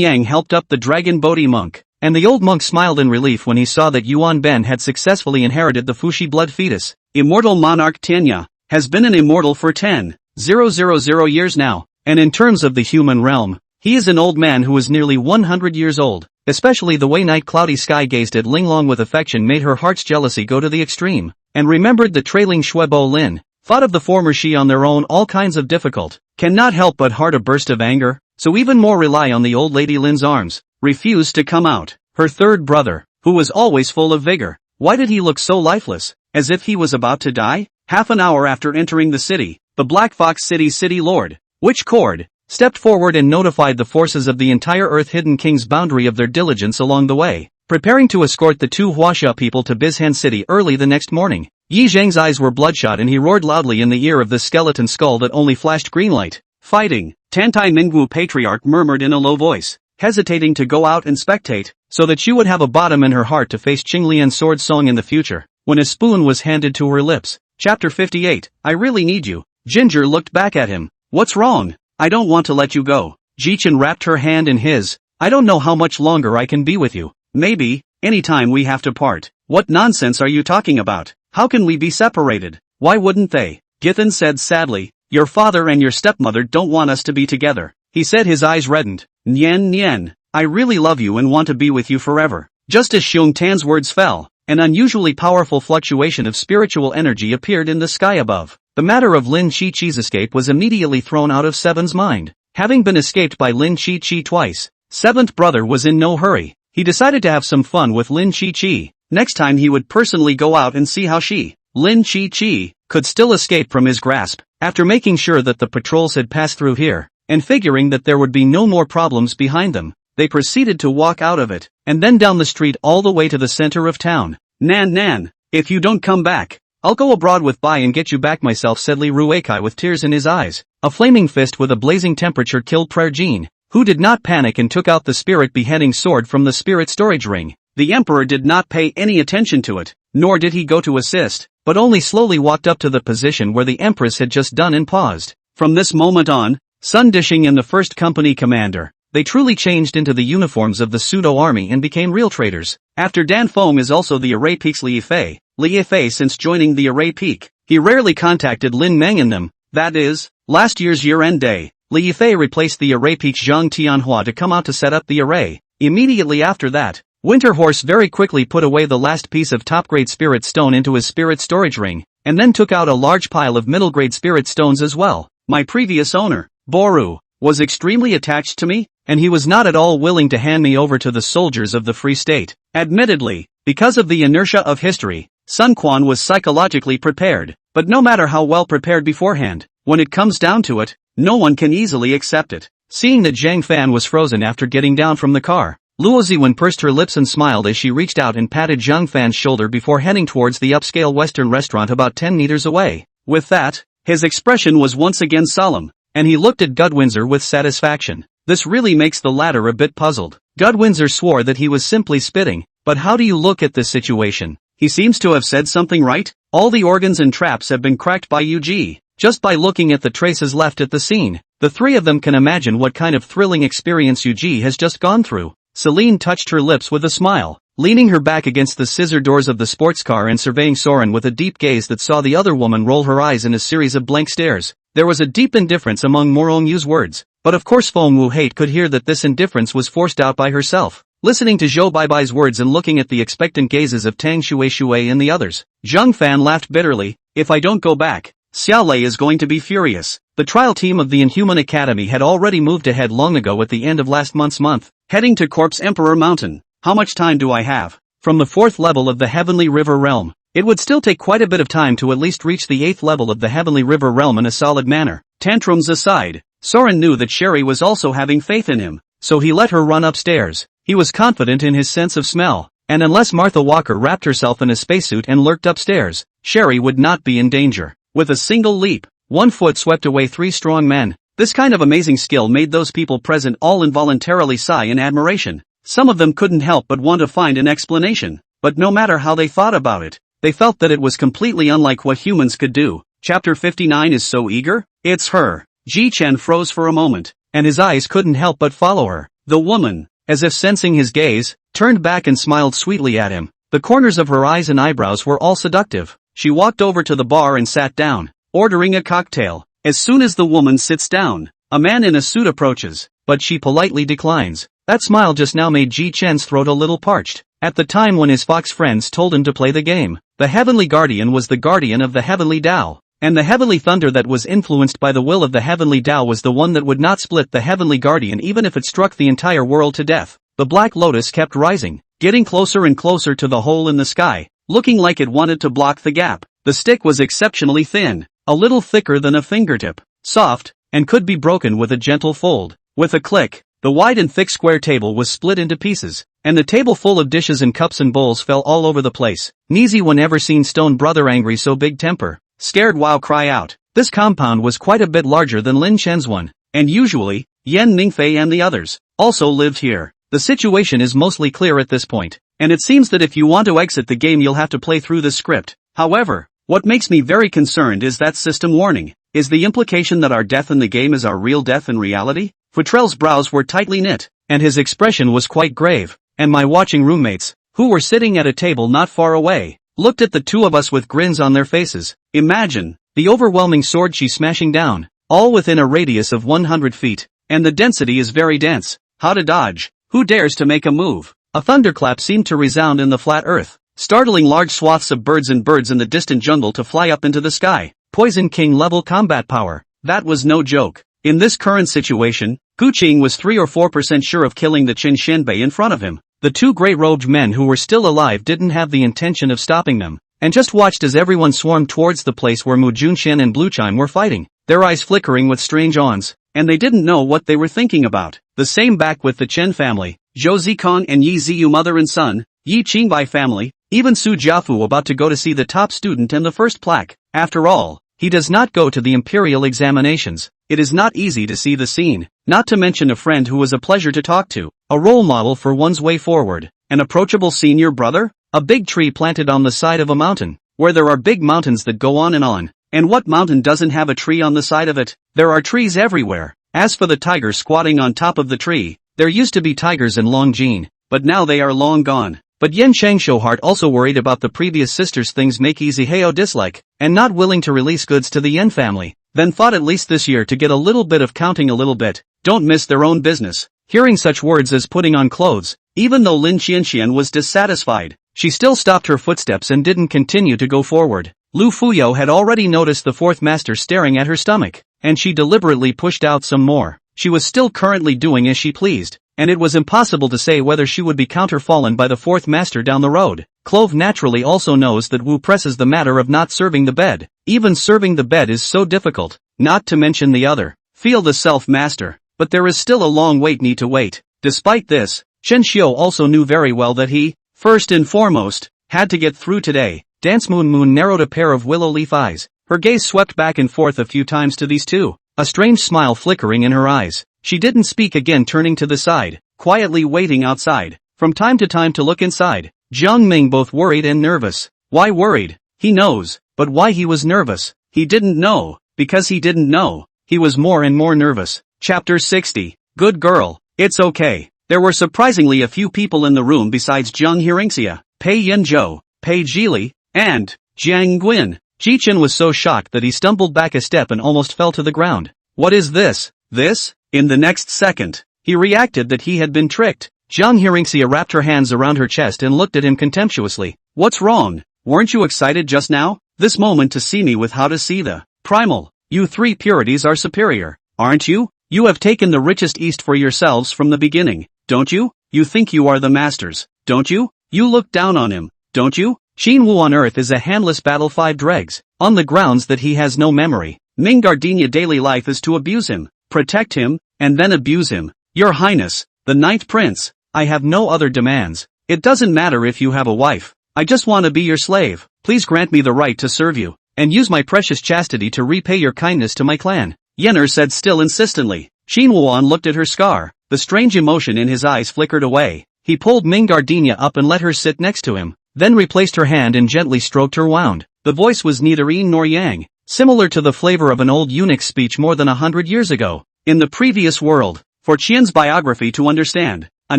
Yang helped up the dragon Bodhi monk, and the old monk smiled in relief when he saw that Yuan Ben had successfully inherited the Fuxi blood fetus. Immortal monarch Tianya has been an immortal for 10,000 years now, and in terms of the human realm, he is an old man who is nearly 100 years old. Especially the way night cloudy sky gazed at Linglong with affection made her heart's jealousy go to the extreme, and remembered the trailing Shuebo Lin, thought of the former she on their own all kinds of difficult, cannot help but heart a burst of anger, so even more rely on the old lady Lin's arms, refused to come out. Her third brother, who was always full of vigor, why did he look so lifeless, as if he was about to die? Half an hour after entering the city, the Black Fox City's city lord, Witch Cord, stepped forward and notified the forces of the entire Earth-Hidden King's boundary of their diligence along the way, preparing to escort the two Huaxia people to Bizhan City early the next morning. Yi Zhang's eyes were bloodshot and he roared loudly in the ear of the skeleton skull that only flashed green light. Fighting, Tantai Ningwu Patriarch murmured in a low voice, hesitating to go out and spectate, so that she would have a bottom in her heart to face Qinglian's sword song in the future, when a spoon was handed to her lips. Chapter 58, I really need you. Ginger looked back at him. What's wrong? I don't want to let you go. Jichen wrapped her hand in his. I don't know how much longer I can be with you. Maybe, anytime we have to part. What nonsense are you talking about? How can we be separated? Why wouldn't they? Githan said sadly, your father and your stepmother don't want us to be together. He said, his eyes reddened. Nian Nian, I really love you and want to be with you forever. Just as Xiong Tan's words fell, an unusually powerful fluctuation of spiritual energy appeared in the sky above. The matter of Lin Chi-Chi's escape was immediately thrown out of Seven's mind. Having been escaped by Lin Chi-Chi twice, Seventh brother was in no hurry. He decided to have some fun with Lin Chi-Chi. Next time he would personally go out and see how she, Lin Chi-Chi, could still escape from his grasp. After making sure that the patrols had passed through here, and figuring that there would be no more problems behind them, they proceeded to walk out of it, and then down the street all the way to the center of town. Nan, if you don't come back, I'll go abroad with Bai and get you back myself, said Li Ruekai with tears in his eyes. A flaming fist with a blazing temperature killed Prayer Jean, who did not panic and took out the spirit beheading sword from the spirit storage ring. The emperor did not pay any attention to it, nor did he go to assist, but only slowly walked up to the position where the empress had just done and paused. From this moment on, Sun Dishing and the first company commander, they truly changed into the uniforms of the pseudo-army and became real traitors. After Dan Feng is also the Array Peak's Li Yifei since joining the Array Peak, he rarely contacted Lin Meng and them, that is, last year's year-end day. Li Yifei replaced the Array Peak's Zhang Tianhua to come out to set up the array. Immediately after that, Winter Horse very quickly put away the last piece of top-grade spirit stone into his spirit storage ring, and then took out a large pile of middle-grade spirit stones as well. My previous owner, Boru, was extremely attached to me, and he was not at all willing to hand me over to the soldiers of the Free State. Admittedly, because of the inertia of history, Sun Quan was psychologically prepared, but no matter how well prepared beforehand, when it comes down to it, no one can easily accept it. Seeing that Zhang Fan was frozen after getting down from the car, Luo Ziwen pursed her lips and smiled as she reached out and patted Zhang Fan's shoulder before heading towards the upscale Western restaurant about 10 meters away. With that, his expression was once again solemn, and he looked at Gudwinzer with satisfaction. This really makes the latter a bit puzzled. Gudwinzer swore that he was simply spitting, but how do you look at this situation? He seems to have said something right. All the organs and traps have been cracked by UG. Just by looking at the traces left at the scene, the three of them can imagine what kind of thrilling experience UG has just gone through. Celine touched her lips with a smile. leaning her back against the scissor doors of the sports car and surveying Soren with a deep gaze that saw the other woman roll her eyes in a series of blank stares. There was a deep indifference among Morong Yu's words, but of course Feng Wu Hate could hear that this indifference was forced out by herself. Listening to Zhou Baibai's words and looking at the expectant gazes of Tang Shui and the others, Zhang Fan laughed bitterly. If I don't go back, Xiao Lei is going to be furious. The trial team of the Inhuman Academy had already moved ahead long ago at the end of last month, heading to Corpse Emperor Mountain. How much time do I have? From the 4th level of the Heavenly River Realm, it would still take quite a bit of time to at least reach the 8th level of the Heavenly River Realm in a solid manner. Tantrums aside, Soren knew that Sherry was also having faith in him, so he let her run upstairs. He was confident in his sense of smell, and unless Martha Walker wrapped herself in a spacesuit and lurked upstairs, Sherry would not be in danger. With a single leap, one foot swept away 3 strong men. This kind of amazing skill made those people present all involuntarily sigh in admiration. Some of them couldn't help but want to find an explanation, but no matter how they thought about it, they felt that it was completely unlike what humans could do. Chapter 59 is so eager? It's her. Ji Chen froze for a moment, and his eyes couldn't help but follow her. The woman, as if sensing his gaze, turned back and smiled sweetly at him. The corners of her eyes and eyebrows were all seductive. She walked over to the bar and sat down, ordering a cocktail. As soon as the woman sits down, a man in a suit approaches, but she politely declines. That smile just now made Ji Chen's throat a little parched. At the time when his fox friends told him to play the game, the Heavenly Guardian was the guardian of the Heavenly Tao, and the Heavenly Thunder that was influenced by the will of the Heavenly Tao was the one that would not split the Heavenly Guardian even if it struck the entire world to death. The Black Lotus kept rising, getting closer and closer to the hole in the sky, looking like it wanted to block the gap. The stick was exceptionally thin, a little thicker than a fingertip, soft, and could be broken with a gentle fold. With a click, the wide and thick square table was split into pieces, and the table full of dishes and cups and bowls fell all over the place. Neezy one ever seen Stone Brother angry so big temper. Scared Wow cry out. This compound was quite a bit larger than Lin Chen's one, and usually, Yan Ningfei and the others also lived here. The situation is mostly clear at this point, and it seems that if you want to exit the game you'll have to play through this script. However, what makes me very concerned is that system warning. Is the implication that our death in the game is our real death in reality? Futrell's brows were tightly knit, and his expression was quite grave, and my watching roommates, who were sitting at a table not far away, looked at the two of us with grins on their faces. Imagine the overwhelming sword she's smashing down, all within a radius of 100 feet, and the density is very dense. How to dodge? Who dares to make a move? A thunderclap seemed to resound in the flat earth, startling large swaths of birds in the distant jungle to fly up into the sky. Poison King level combat power. That was no joke. In this current situation, Gu Qing was 3 or 4% sure of killing the Qin Shenbei in front of him. The two grey-robed men who were still alive didn't have the intention of stopping them, and just watched as everyone swarmed towards the place where Mu Junshen and Bluechime were fighting, their eyes flickering with strange awes, and they didn't know what they were thinking about. The same back with the Chen family, Zhou Zikong and Yi Ziyu mother and son, Yi Qingbai family, even Su Jiafu about to go to see the top student and the first plaque. After all, he does not go to the imperial examinations. It is not easy to see the scene, not to mention a friend who was a pleasure to talk to, a role model for one's way forward, an approachable senior brother, a big tree planted on the side of a mountain, where there are big mountains that go on, and what mountain doesn't have a tree on the side of it? There are trees everywhere. As for the tiger squatting on top of the tree, there used to be tigers in Longjing, but now they are long gone. But Yen Shangshouheart also worried about the previous sister's things make Iziheo dislike, and not willing to release goods to the Yen family, then thought at least this year to get a little bit of counting a little bit, don't miss their own business. Hearing such words as putting on clothes, even though Lin Qianxian was dissatisfied, she still stopped her footsteps and didn't continue to go forward. Lu Fuyo had already noticed the fourth master staring at her stomach, and she deliberately pushed out some more. She was still currently doing as she pleased, and it was impossible to say whether she would be counterfallen by the fourth master down the road. Clove naturally also knows that Wu presses the matter of not serving the bed. Even serving the bed is so difficult, not to mention the other. Feel the self-master, but there is still a long need to wait. Despite this, Chen Xiu also knew very well that he, first and foremost, had to get through today. Dance Moon narrowed a pair of willow leaf eyes. Her gaze swept back and forth a few times to these two, a strange smile flickering in her eyes. She didn't speak again, turning to the side, quietly waiting outside, from time to time to look inside. Jiang Ming both worried and nervous. Why worried? He knows, but why he was nervous? He didn't know, because he didn't know. He was more and more nervous. Chapter 60. Good girl. It's okay. There were surprisingly a few people in the room besides Jiang Hearingxia, Pei Yanzhou, Pei Jili, and Jiang Guin. Jichen was so shocked that he stumbled back a step and almost fell to the ground. What is this? This? In the next second, he reacted that he had been tricked. Jiang Hearingxia wrapped her hands around her chest and looked at him contemptuously. What's wrong? Weren't you excited just now? This moment to see me with how to see the primal. You three purities are superior, aren't you? You have taken the richest east for yourselves from the beginning, don't you? You think you are the masters, don't you? You look down on him, don't you? Qin Wu on Earth is a handless battle 5 dregs, on the grounds that he has no memory. Ming Gardenia daily life is to abuse him, protect him, and then abuse him. Your Highness, the Ninth Prince, I have no other demands. It doesn't matter if you have a wife. I just want to be your slave. Please grant me the right to serve you, and use my precious chastity to repay your kindness to my clan. Yenner said still insistently. Qin Wuan looked at her scar. The strange emotion in his eyes flickered away. He pulled Ming Gardenia up and let her sit next to him, then replaced her hand and gently stroked her wound. The voice was neither yin nor yang, similar to the flavor of an old eunuch's speech more than 100 years ago. In the previous world, for Qian's biography to understand, a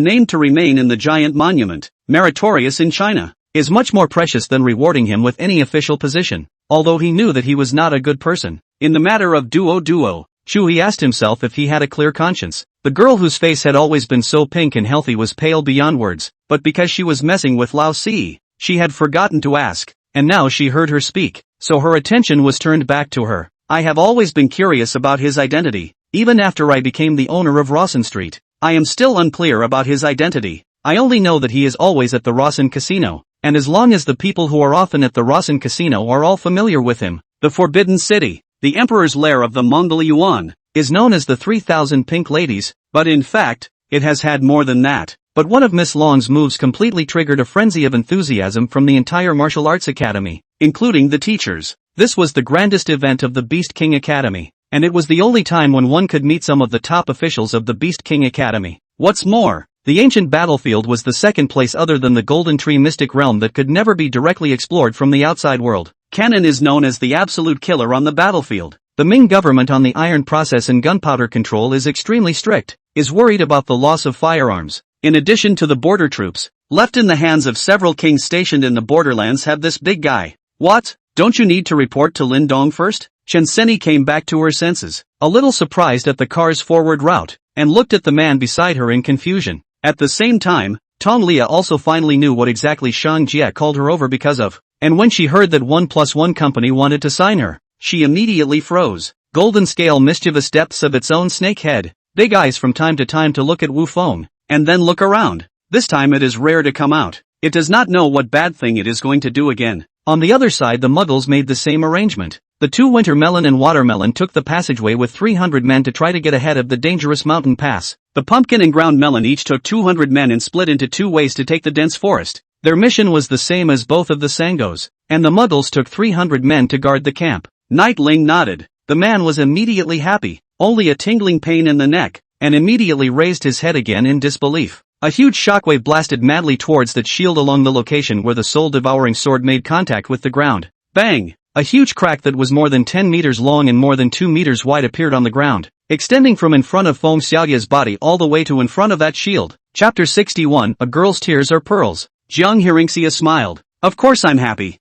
name to remain in the giant monument, meritorious in China, is much more precious than rewarding him with any official position, although he knew that he was not a good person. In the matter of Duo, He asked himself if he had a clear conscience. The girl whose face had always been so pink and healthy was pale beyond words, but because she was messing with Lao Si, she had forgotten to ask, and now she heard her speak, so her attention was turned back to her. I have always been curious about his identity, even after I became the owner of Rawson Street. I am still unclear about his identity. I only know that he is always at the Rawson Casino, and as long as the people who are often at the Rawson Casino are all familiar with him, the Forbidden City, the Emperor's lair of the Mongol Yuan, is known as the 3000 Pink Ladies, but in fact, it has had more than that. But one of Miss Long's moves completely triggered a frenzy of enthusiasm from the entire martial arts academy, including the teachers. This was the grandest event of the Beast King Academy, and it was the only time when one could meet some of the top officials of the Beast King Academy. What's more, the ancient battlefield was the second place other than the Golden Tree Mystic Realm that could never be directly explored from the outside world. Cannon is known as the absolute killer on the battlefield. The Ming government on the iron process and gunpowder control is extremely strict, is worried about the loss of firearms. In addition to the border troops, left in the hands of several kings stationed in the borderlands have this big guy. What? Don't you need to report to Lindong first? Chen Seni came back to her senses, a little surprised at the car's forward route, and looked at the man beside her in confusion. At the same time, Tong Lia also finally knew what exactly Shang Jie called her over because of, and when she heard that 1+1 company wanted to sign her, she immediately froze. Golden scale mischievous depths of its own snake head, big eyes from time to time to look at Wu Feng, and then look around. This time it is rare to come out. It does not know what bad thing it is going to do again. On the other side the Muggles made the same arrangement. The two Winter Melon and Watermelon took the passageway with 300 men to try to get ahead of the dangerous mountain pass. The Pumpkin and Ground Melon each took 200 men and split into two ways to take the dense forest. Their mission was the same as both of the Sangos, and the Muggles took 300 men to guard the camp. Nightling nodded. The man was immediately happy, only a tingling pain in the neck, and immediately raised his head again in disbelief. A huge shockwave blasted madly towards that shield along the location where the soul-devouring sword made contact with the ground. Bang! A huge crack that was more than 10 meters long and more than 2 meters wide appeared on the ground, extending from in front of Feng Xiaoya's body all the way to in front of that shield. Chapter 61, A Girl's Tears Are Pearls. Jiang Hearingxia smiled. Of course I'm happy.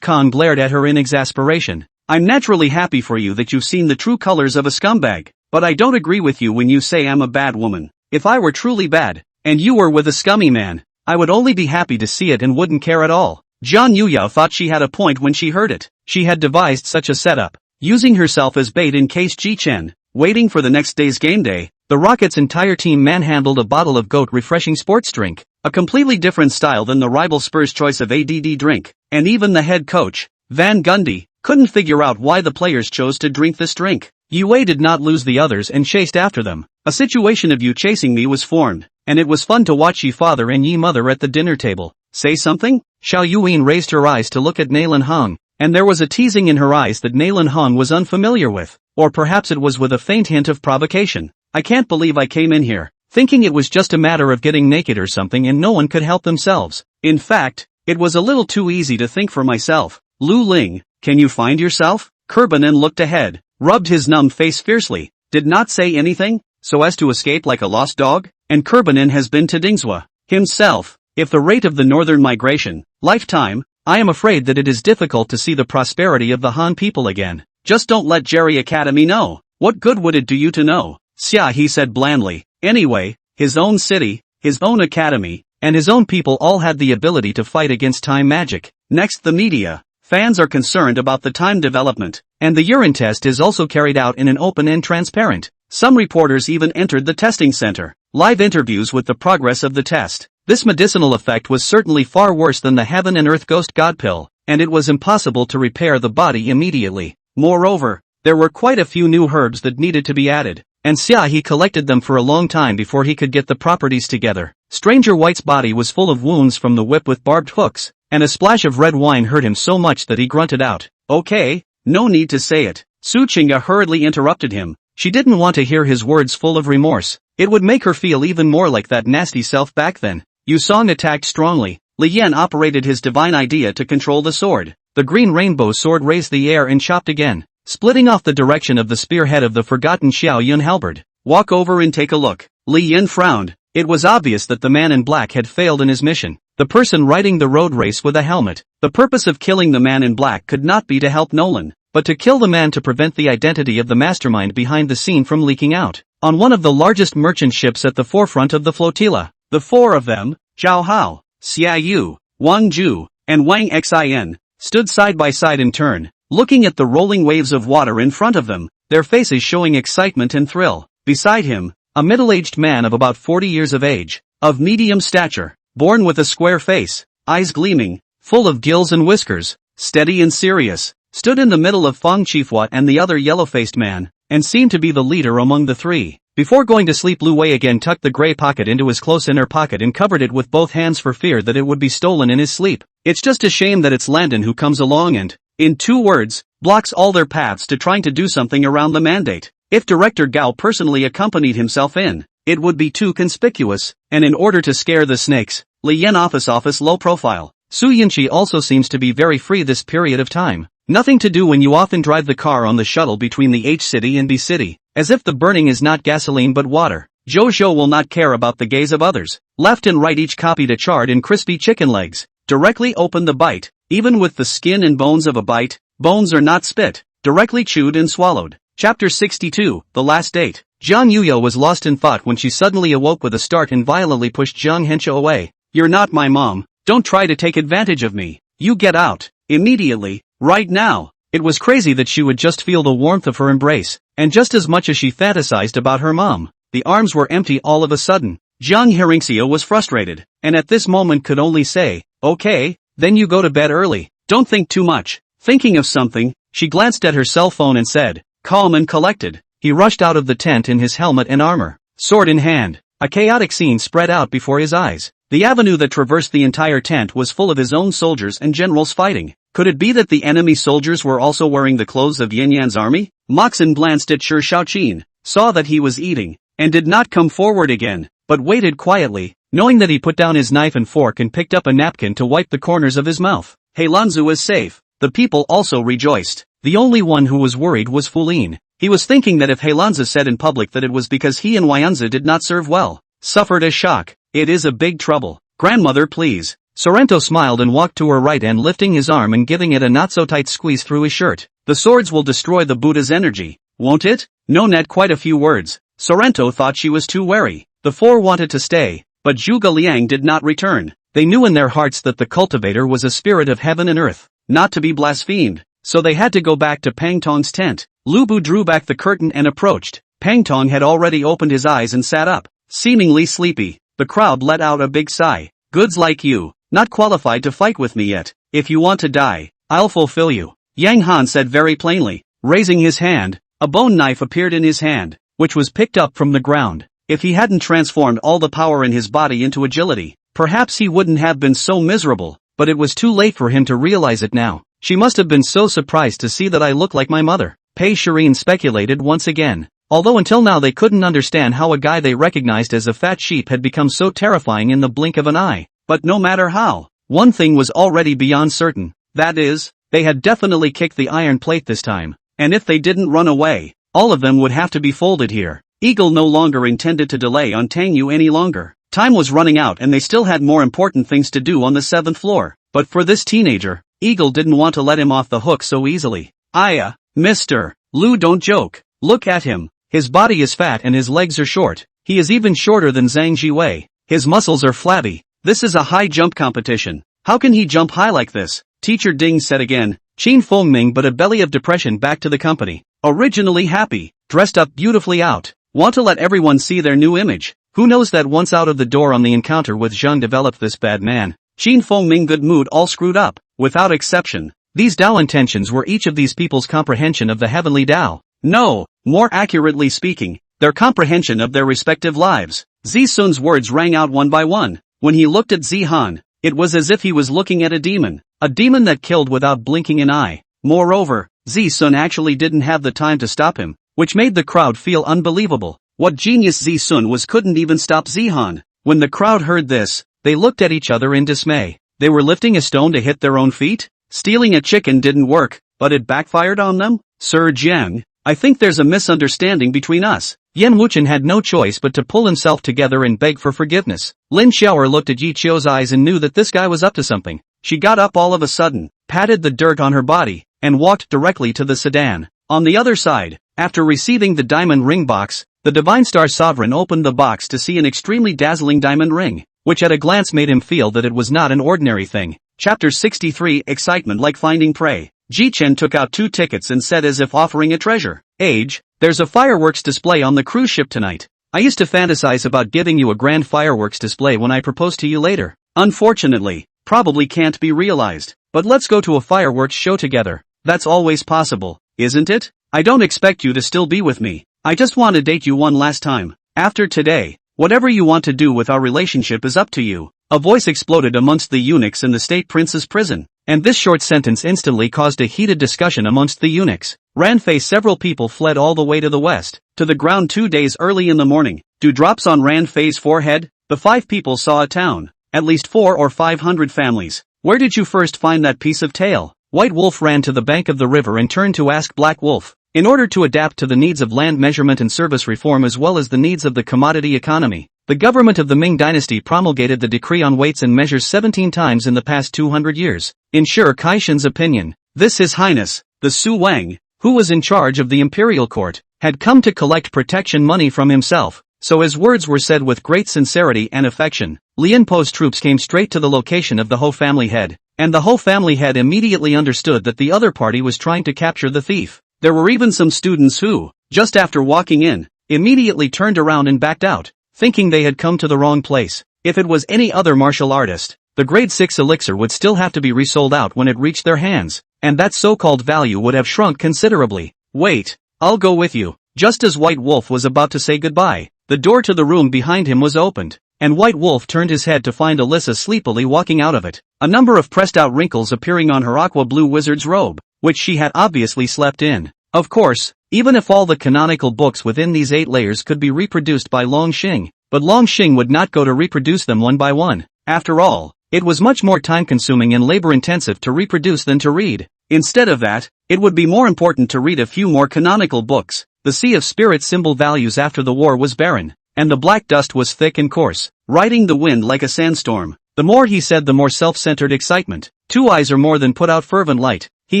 Kong glared at her in exasperation. I'm naturally happy for you that you've seen the true colors of a scumbag, but I don't agree with you when you say I'm a bad woman. If I were truly bad, and you were with a scummy man, I would only be happy to see it and wouldn't care at all. Jian Yuyao thought she had a point when she heard it. She had devised such a setup, using herself as bait in case Ji Chen, waiting for the next day's game day. The Rockets' entire team manhandled a bottle of goat refreshing sports drink, a completely different style than the rival Spurs' choice of ADD drink, and even the head coach, Van Gundy, couldn't figure out why the players chose to drink this drink. Yue did not lose the others and chased after them. A situation of you chasing me was formed, and it was fun to watch ye father and ye mother at the dinner table. Say something? Xiao Yuan raised her eyes to look at Nailan Hong, and there was a teasing in her eyes that Nailan Hong was unfamiliar with, or perhaps it was with a faint hint of provocation. I can't believe I came in here, thinking it was just a matter of getting naked or something and no one could help themselves. In fact, it was a little too easy to think for myself. Lu Ling, can you find yourself? Kurbanen looked ahead, rubbed his numb face fiercely, did not say anything, so as to escape like a lost dog? and Kurbanin has been to Dingzhou himself. If the rate of the northern migration, lifetime, I am afraid that it is difficult to see the prosperity of the Han people again. Just don't let Jerry Academy know. What good would it do you to know? Xia, he said blandly. Anyway, his own city, his own academy, and his own people all had the ability to fight against time magic. Next, the media. Fans are concerned about the time development, and the urine test is also carried out in an open and transparent. Some reporters even entered the testing center. Live interviews with the progress of the test. This medicinal effect was certainly far worse than the Heaven and Earth Ghost God pill, and it was impossible to repair the body immediately. Moreover, there were quite a few new herbs that needed to be added, and Xia he collected them for a long time before he could get the properties together. Stranger White's body was full of wounds from the whip with barbed hooks, and a splash of red wine hurt him so much that he grunted out, "Okay, no need to say it." Su Qingya hurriedly interrupted him. She didn't want to hear his words full of remorse. It would make her feel even more like that nasty self back then. Yu Song attacked strongly. Li Yan operated his divine idea to control the sword. The green rainbow sword raised the air and chopped again, splitting off the direction of the spearhead of the forgotten Xiao Yun halberd. Walk over and take a look. Li Yan frowned. It was obvious that the man in black had failed in his mission. The person riding the road race with a helmet. The purpose of killing the man in black could not be to help Nolan, but to kill the man to prevent the identity of the mastermind behind the scene from leaking out. On one of the largest merchant ships at the forefront of the flotilla, the four of them, Zhao Hao, Xia Yu, Wang Zhu, and Wang Xin, stood side by side in turn, looking at the rolling waves of water in front of them, their faces showing excitement and thrill. Beside him, a middle-aged man of about 40 years of age, of medium stature, born with a square face, eyes gleaming, full of gills and whiskers, steady and serious, stood in the middle of Fang Qifua and the other yellow-faced man, and seemed to be the leader among the three. Before going to sleep, Lu Wei again tucked the gray pocket into his close inner pocket and covered it with both hands for fear that it would be stolen in his sleep. It's just a shame that it's Landon who comes along and, in 2 words, blocks all their paths to trying to do something around the mandate. If Director Gao personally accompanied himself in, it would be too conspicuous, and in order to scare the snakes, Li Yan office low profile. Su Yinqi also seems to be very free this period of time. Nothing to do when you often drive the car on the shuttle between the H city and B city, as if the burning is not gasoline but water. Zhou will not care about the gaze of others. Left and right each copied a charred and crispy chicken legs. Directly opened the bite, even with the skin and bones of a bite, bones are not spit, directly chewed and swallowed. Chapter 62, The Last Date. Jiang Yuyo was lost in thought when she suddenly awoke with a start and violently pushed Jiang Hensha away. "You're not my mom. Don't try to take advantage of me. You get out. Immediately. Right now." It was crazy that she would just feel the warmth of her embrace, and just as much as she fantasized about her mom, the arms were empty all of a sudden. Jiang Hearingxia was frustrated, and at this moment could only say, "Okay, then you go to bed early. Don't think too much." Thinking of something, she glanced at her cell phone and said, calm and collected. He rushed out of the tent in his helmet and armor, sword in hand. A chaotic scene spread out before his eyes. The avenue that traversed the entire tent was full of his own soldiers and generals fighting. Could it be that the enemy soldiers were also wearing the clothes of Yin Yan's army? Moxon glanced at Shi Shaoqin, saw that he was eating, and did not come forward again, but waited quietly, knowing that he put down his knife and fork and picked up a napkin to wipe the corners of his mouth. Healanzu is safe. The people also rejoiced. The only one who was worried was Fulin. He was thinking that if Healanzu said in public that it was because he and Huayanzi did not serve well, suffered a shock, it is a big trouble. "Grandmother, please." Sorrento smiled and walked to her right and lifting his arm and giving it a not-so-tight squeeze through his shirt. "The swords will destroy the Buddha's energy, won't it?" No net quite a few words. Sorrento thought she was too wary. The four wanted to stay, but Zhuge Liang did not return. They knew in their hearts that the cultivator was a spirit of heaven and earth, not to be blasphemed, so they had to go back to Pang Tong's tent. Lu Bu drew back the curtain and approached. Pang Tong had already opened his eyes and sat up, seemingly sleepy. The crowd let out a big sigh. "Goods like you, not qualified to fight with me yet. If you want to die, I'll fulfill you," Yang Han said very plainly. Raising his hand, a bone knife appeared in his hand, which was picked up from the ground. If he hadn't transformed all the power in his body into agility, perhaps he wouldn't have been so miserable, but it was too late for him to realize it now. "She must have been so surprised to see that I look like my mother," Pei Shirin speculated once again. Although until now they couldn't understand how a guy they recognized as a fat sheep had become so terrifying in the blink of an eye. But no matter how, one thing was already beyond certain. That is, they had definitely kicked the iron plate this time, and if they didn't run away, all of them would have to be folded here. Eagle no longer intended to delay on Tang Yu any longer. Time was running out and they still had more important things to do on the 7th floor. But for this teenager, Eagle didn't want to let him off the hook so easily. Mr. Lu, don't joke. Look at him. His body is fat and his legs are short. He is even shorter than Zhang Jiwei. His muscles are flabby. This is a high jump competition. How can he jump high like this? Teacher Ding said again. Qin Fengming but a belly of depression back to the company. Originally happy, dressed up beautifully out. Want to let everyone see their new image. Who knows that once out of the door on the encounter with Jiang developed this bad man. Qin Fengming good mood all screwed up, without exception. These Dao intentions were each of these people's comprehension of the heavenly Dao. No, more accurately speaking, their comprehension of their respective lives. Zi Sun's words rang out one by one. When he looked at Zi Han, it was as if he was looking at a demon that killed without blinking an eye. Moreover, Zi Sun actually didn't have the time to stop him, which made the crowd feel unbelievable. What genius Zi Sun was couldn't even stop Zi Han. When the crowd heard this, they looked at each other in dismay. They were lifting a stone to hit their own feet? Stealing a chicken didn't work, but it backfired on them? Sir Jiang, I think there's a misunderstanding between us. Yan Wuchen had no choice but to pull himself together and beg for forgiveness. Lin Xiaoer looked at Yi Qiu's eyes and knew that this guy was up to something. She got up all of a sudden, patted the dirt on her body, and walked directly to the sedan. On the other side, after receiving the diamond ring box, the Divine Star Sovereign opened the box to see an extremely dazzling diamond ring, which at a glance made him feel that it was not an ordinary thing. Chapter 63 Excitement like finding prey. Ji Chen took out 2 tickets and said as if offering a treasure. Age, there's a fireworks display on the cruise ship tonight. I used to fantasize about giving you a grand fireworks display when I propose to you later. Unfortunately, probably can't be realized. But let's go to a fireworks show together. That's always possible, isn't it? I don't expect you to still be with me. I just want to date you one last time. After today, whatever you want to do with our relationship is up to you. A voice exploded amongst the eunuchs in the state prince's prison, and this short sentence instantly caused a heated discussion amongst the eunuchs. Ranfei several people fled all the way to the west, to the ground 2 days early in the morning. Dewdrops on Ranfei's forehead, the 5 people saw a town, at least 400 or 500 families. Where did you first find that piece of tail? White Wolf ran to the bank of the river and turned to ask Black Wolf. In order to adapt to the needs of land measurement and service reform as well as the needs of the commodity economy, the government of the Ming dynasty promulgated the decree on weights and measures 17 times in the past 200 years. In Shi Kaishan's opinion, this His Highness, the Su Wang, who was in charge of the imperial court, had come to collect protection money from himself, so his words were said with great sincerity and affection. Lian Po's troops came straight to the location of the Ho family head, and the Ho family head immediately understood that the other party was trying to capture the thief. There were even some students who, just after walking in, immediately turned around and backed out, thinking they had come to the wrong place. If it was any other martial artist, the grade 6 elixir would still have to be resold out when it reached their hands, and that so-called value would have shrunk considerably. Wait, I'll go with you. Just as White Wolf was about to say goodbye, the door to the room behind him was opened, and White Wolf turned his head to find Alyssa sleepily walking out of it, a number of pressed-out wrinkles appearing on her aqua-blue wizard's robe, which she had obviously slept in. Of course, even if all the canonical books within these 8 layers could be reproduced by Longxing, but Longxing would not go to reproduce them one by one. After all, it was much more time-consuming and labor-intensive to reproduce than to read. Instead of that, it would be more important to read a few more canonical books. The Sea of Spirit symbol values after the war was barren, and the black dust was thick and coarse, riding the wind like a sandstorm. The more he said, the more self-centered excitement. 2 eyes are more than put out fervent light. He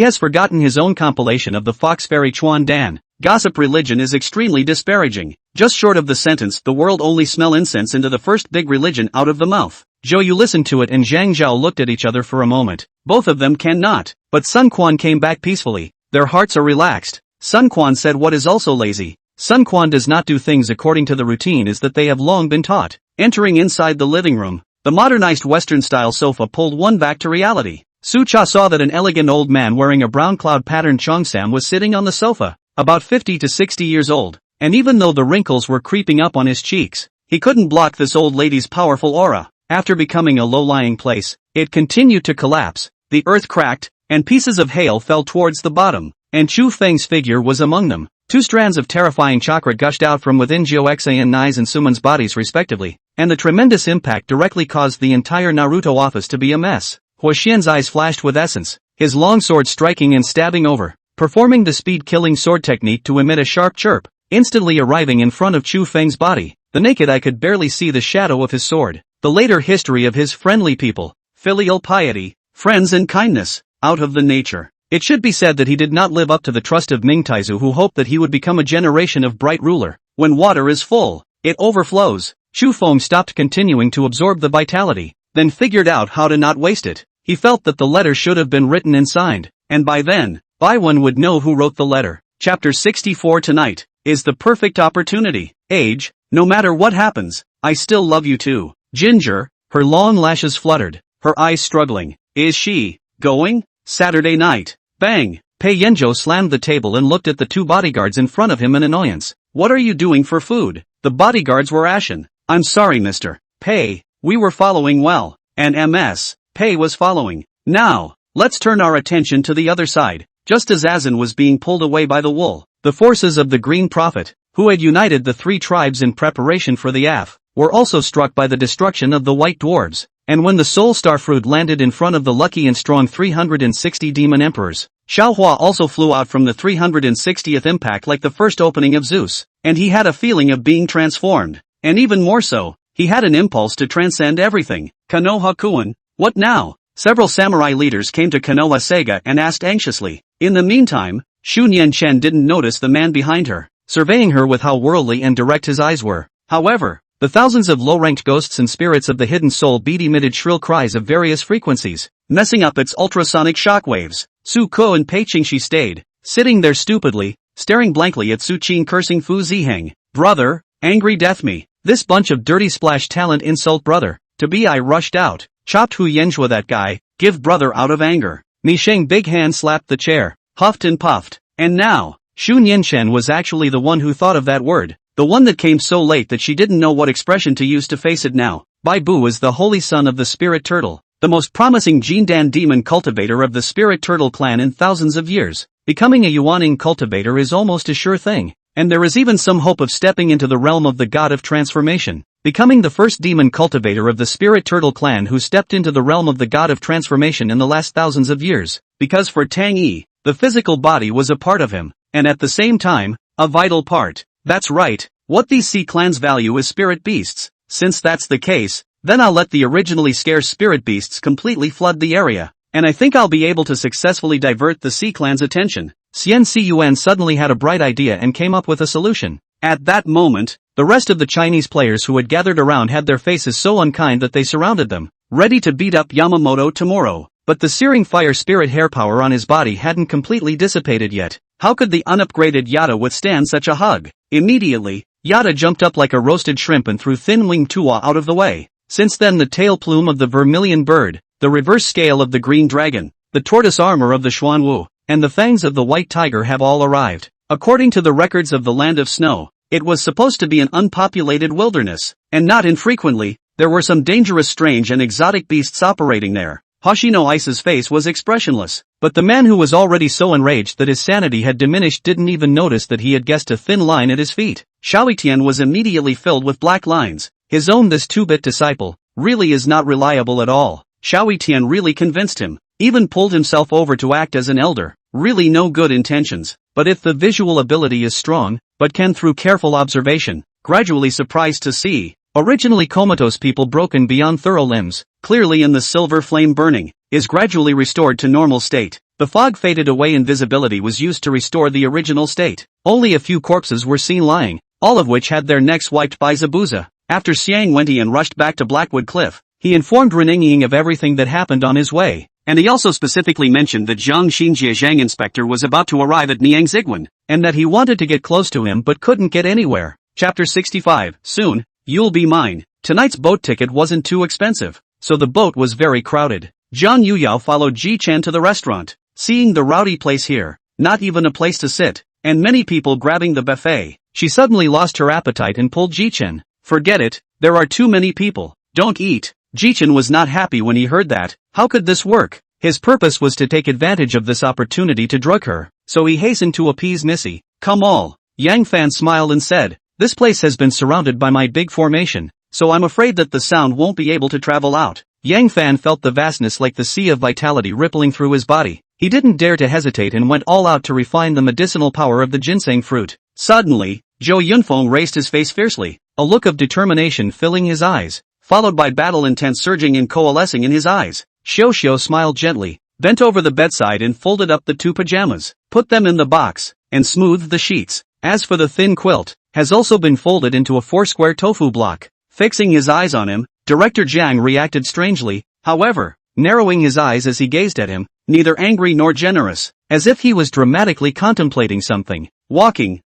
has forgotten his own compilation of the Fox Fairy Chuan Dan. Gossip religion is extremely disparaging. Just short of the sentence, the world only smell incense into the first big religion out of the mouth. Zhou Yu listened to it and Zhang Zhao looked at each other for a moment. Both of them cannot. But Sun Quan came back peacefully. Their hearts are relaxed. Sun Quan said what is also lazy. Sun Quan does not do things according to the routine is that they have long been taught. Entering inside the living room, the modernized Western-style sofa pulled one back to reality. Su Cha saw that an elegant old man wearing a brown cloud-patterned cheongsam was sitting on the sofa, about 50 to 60 years old, and even though the wrinkles were creeping up on his cheeks, he couldn't block this old lady's powerful aura. After becoming a low-lying place, it continued to collapse, the earth cracked, and pieces of hail fell towards the bottom, and Chu Feng's figure was among them. 2 strands of terrifying chakra gushed out from within Jiao Nai's and Suman's bodies respectively, and the tremendous impact directly caused the entire Naruto office to be a mess. Hua Xian's eyes flashed with essence, his long sword striking and stabbing over, performing the speed-killing sword technique to emit a sharp chirp. instantly arriving in front of Chu Feng's body. The naked eye could barely see the shadow of his sword. The later history of his friendly people, filial piety, friends and kindness, out of the nature. It should be said that he did not live up to the trust of Ming Taizu, who hoped that he would become a generation of bright ruler. When water is full, it overflows. Chu Feng stopped continuing to absorb the vitality, then figured out how to not waste it. He felt that the letter should have been written and signed, and by then, Baiwen would know who wrote the letter. Chapter 64. Tonight is the perfect opportunity. Age, no matter what happens, I still love you too. Ginger, her long lashes fluttered, her eyes struggling. Is she going? Saturday night. Bang! Pei Yanzhou slammed the table and looked at the two bodyguards in front of him in annoyance. What are you doing for food? The bodyguards were ashen. I'm sorry, Mr. Pei, we were following well. And MS. Pei was following. Now, let's turn our attention to the other side. Just as Azan was being pulled away by the wool, the forces of the Green Prophet, who had united the three tribes in preparation for the AF, were also struck by the destruction of the White Dwarves. And when the Soul Star Fruit landed in front of the lucky and strong 360 Demon Emperors, Xiaohua also flew out from the 360th impact like the first opening of Zeus, and he had a feeling of being transformed. And even more so, he had an impulse to transcend everything. Konoha Kuan, what now? Several samurai leaders came to Konoha Sega and asked anxiously. In the meantime, Xu Nianchen didn't notice the man behind her, surveying her with how worldly and direct his eyes were. However, the thousands of low-ranked ghosts and spirits of the hidden soul beat emitted shrill cries of various frequencies, messing up its ultrasonic shockwaves. Su Ko and Pei Qingxi stayed, sitting there stupidly, staring blankly at Su Qin cursing Fu Ziheng. Brother, angry death me, this bunch of dirty splash talent insult brother. To be I rushed out, chopped Hu Yanzhou that guy, give brother out of anger. Mi Sheng big hand slapped the chair, huffed and puffed. And now, Xu Nianchen was actually the one who thought of that word. The one that came so late that she didn't know what expression to use to face it now. Bai Bu is the holy son of the spirit turtle, the most promising Jindan demon cultivator of the spirit turtle clan in thousands of years. Becoming a Yuaning cultivator is almost a sure thing, and there is even some hope of stepping into the realm of the god of transformation. Becoming the first demon cultivator of the spirit turtle clan who stepped into the realm of the god of transformation in the last thousands of years, because for Tang Yi, the physical body was a part of him, and at the same time, a vital part. That's right, what these sea clans value is spirit beasts. Since that's the case, then I'll let the originally scarce spirit beasts completely flood the area, and I think I'll be able to successfully divert the sea clan's attention. Xian Ziyuan suddenly had a bright idea and came up with a solution. At that moment, the rest of the Chinese players who had gathered around had their faces so unkind that they surrounded them, ready to beat up Yamamoto tomorrow. But the searing fire spirit hair power on his body hadn't completely dissipated yet. How could the unupgraded Yada withstand such a hug? Immediately, Yada jumped up like a roasted shrimp and threw thin-winged Tuwa out of the way. Since then the tail plume of the vermilion bird, the reverse scale of the green dragon, the tortoise armor of the Xuanwu, and the fangs of the white tiger have all arrived. According to the records of the land of snow, it was supposed to be an unpopulated wilderness, and not infrequently, there were some dangerous strange and exotic beasts operating there. Hoshino Ice's face was expressionless, but the man who was already so enraged that his sanity had diminished didn't even notice that he had guessed a thin line at his feet. Xiaotian was immediately filled with black lines. His own this two-bit disciple really is not reliable at all. Xiaotian really convinced him, even pulled himself over to act as an elder. Really no good intentions, but if the visual ability is strong, but can through careful observation, gradually surprised to see, originally comatose people broken beyond thorough limbs, clearly in the silver flame burning, is gradually restored to normal state. The fog faded away and visibility was used to restore the original state. Only a few corpses were seen lying, all of which had their necks wiped by Zabuza. After Xiang Wentian rushed back to Blackwood Cliff, he informed Reninging of everything that happened on his way. And he also specifically mentioned that Zhang Xinjie Zhang inspector was about to arrive at Niang Zigwan, and that he wanted to get close to him but couldn't get anywhere. Chapter 65. Soon, you'll be mine. Tonight's boat ticket wasn't too expensive, so the boat was very crowded. Zhang Yuyao followed Ji Chen to the restaurant. Seeing the rowdy place here, not even a place to sit, and many people grabbing the buffet, she suddenly lost her appetite and pulled Ji Chen. Forget it, there are too many people. Don't eat. Ji Chen was not happy when he heard that. How could this work? His purpose was to take advantage of this opportunity to drug her, so he hastened to appease Missy. Come all. Yang Fan smiled and said, this place has been surrounded by my big formation, so I'm afraid that the sound won't be able to travel out. Yang Fan felt the vastness like the sea of vitality rippling through his body. He didn't dare to hesitate and went all out to refine the medicinal power of the ginseng fruit. Suddenly, Zhou Yunfeng raised his face fiercely, a look of determination filling his eyes, followed by battle intent surging and coalescing in his eyes. Xiao smiled gently, bent over the bedside and folded up the 2 pajamas, put them in the box, and smoothed the sheets. As for the thin quilt, has also been folded into a 4-square tofu block. Fixing his eyes on him, Director Jiang reacted strangely, however, narrowing his eyes as he gazed at him, neither angry nor generous, as if he was dramatically contemplating something. Walking,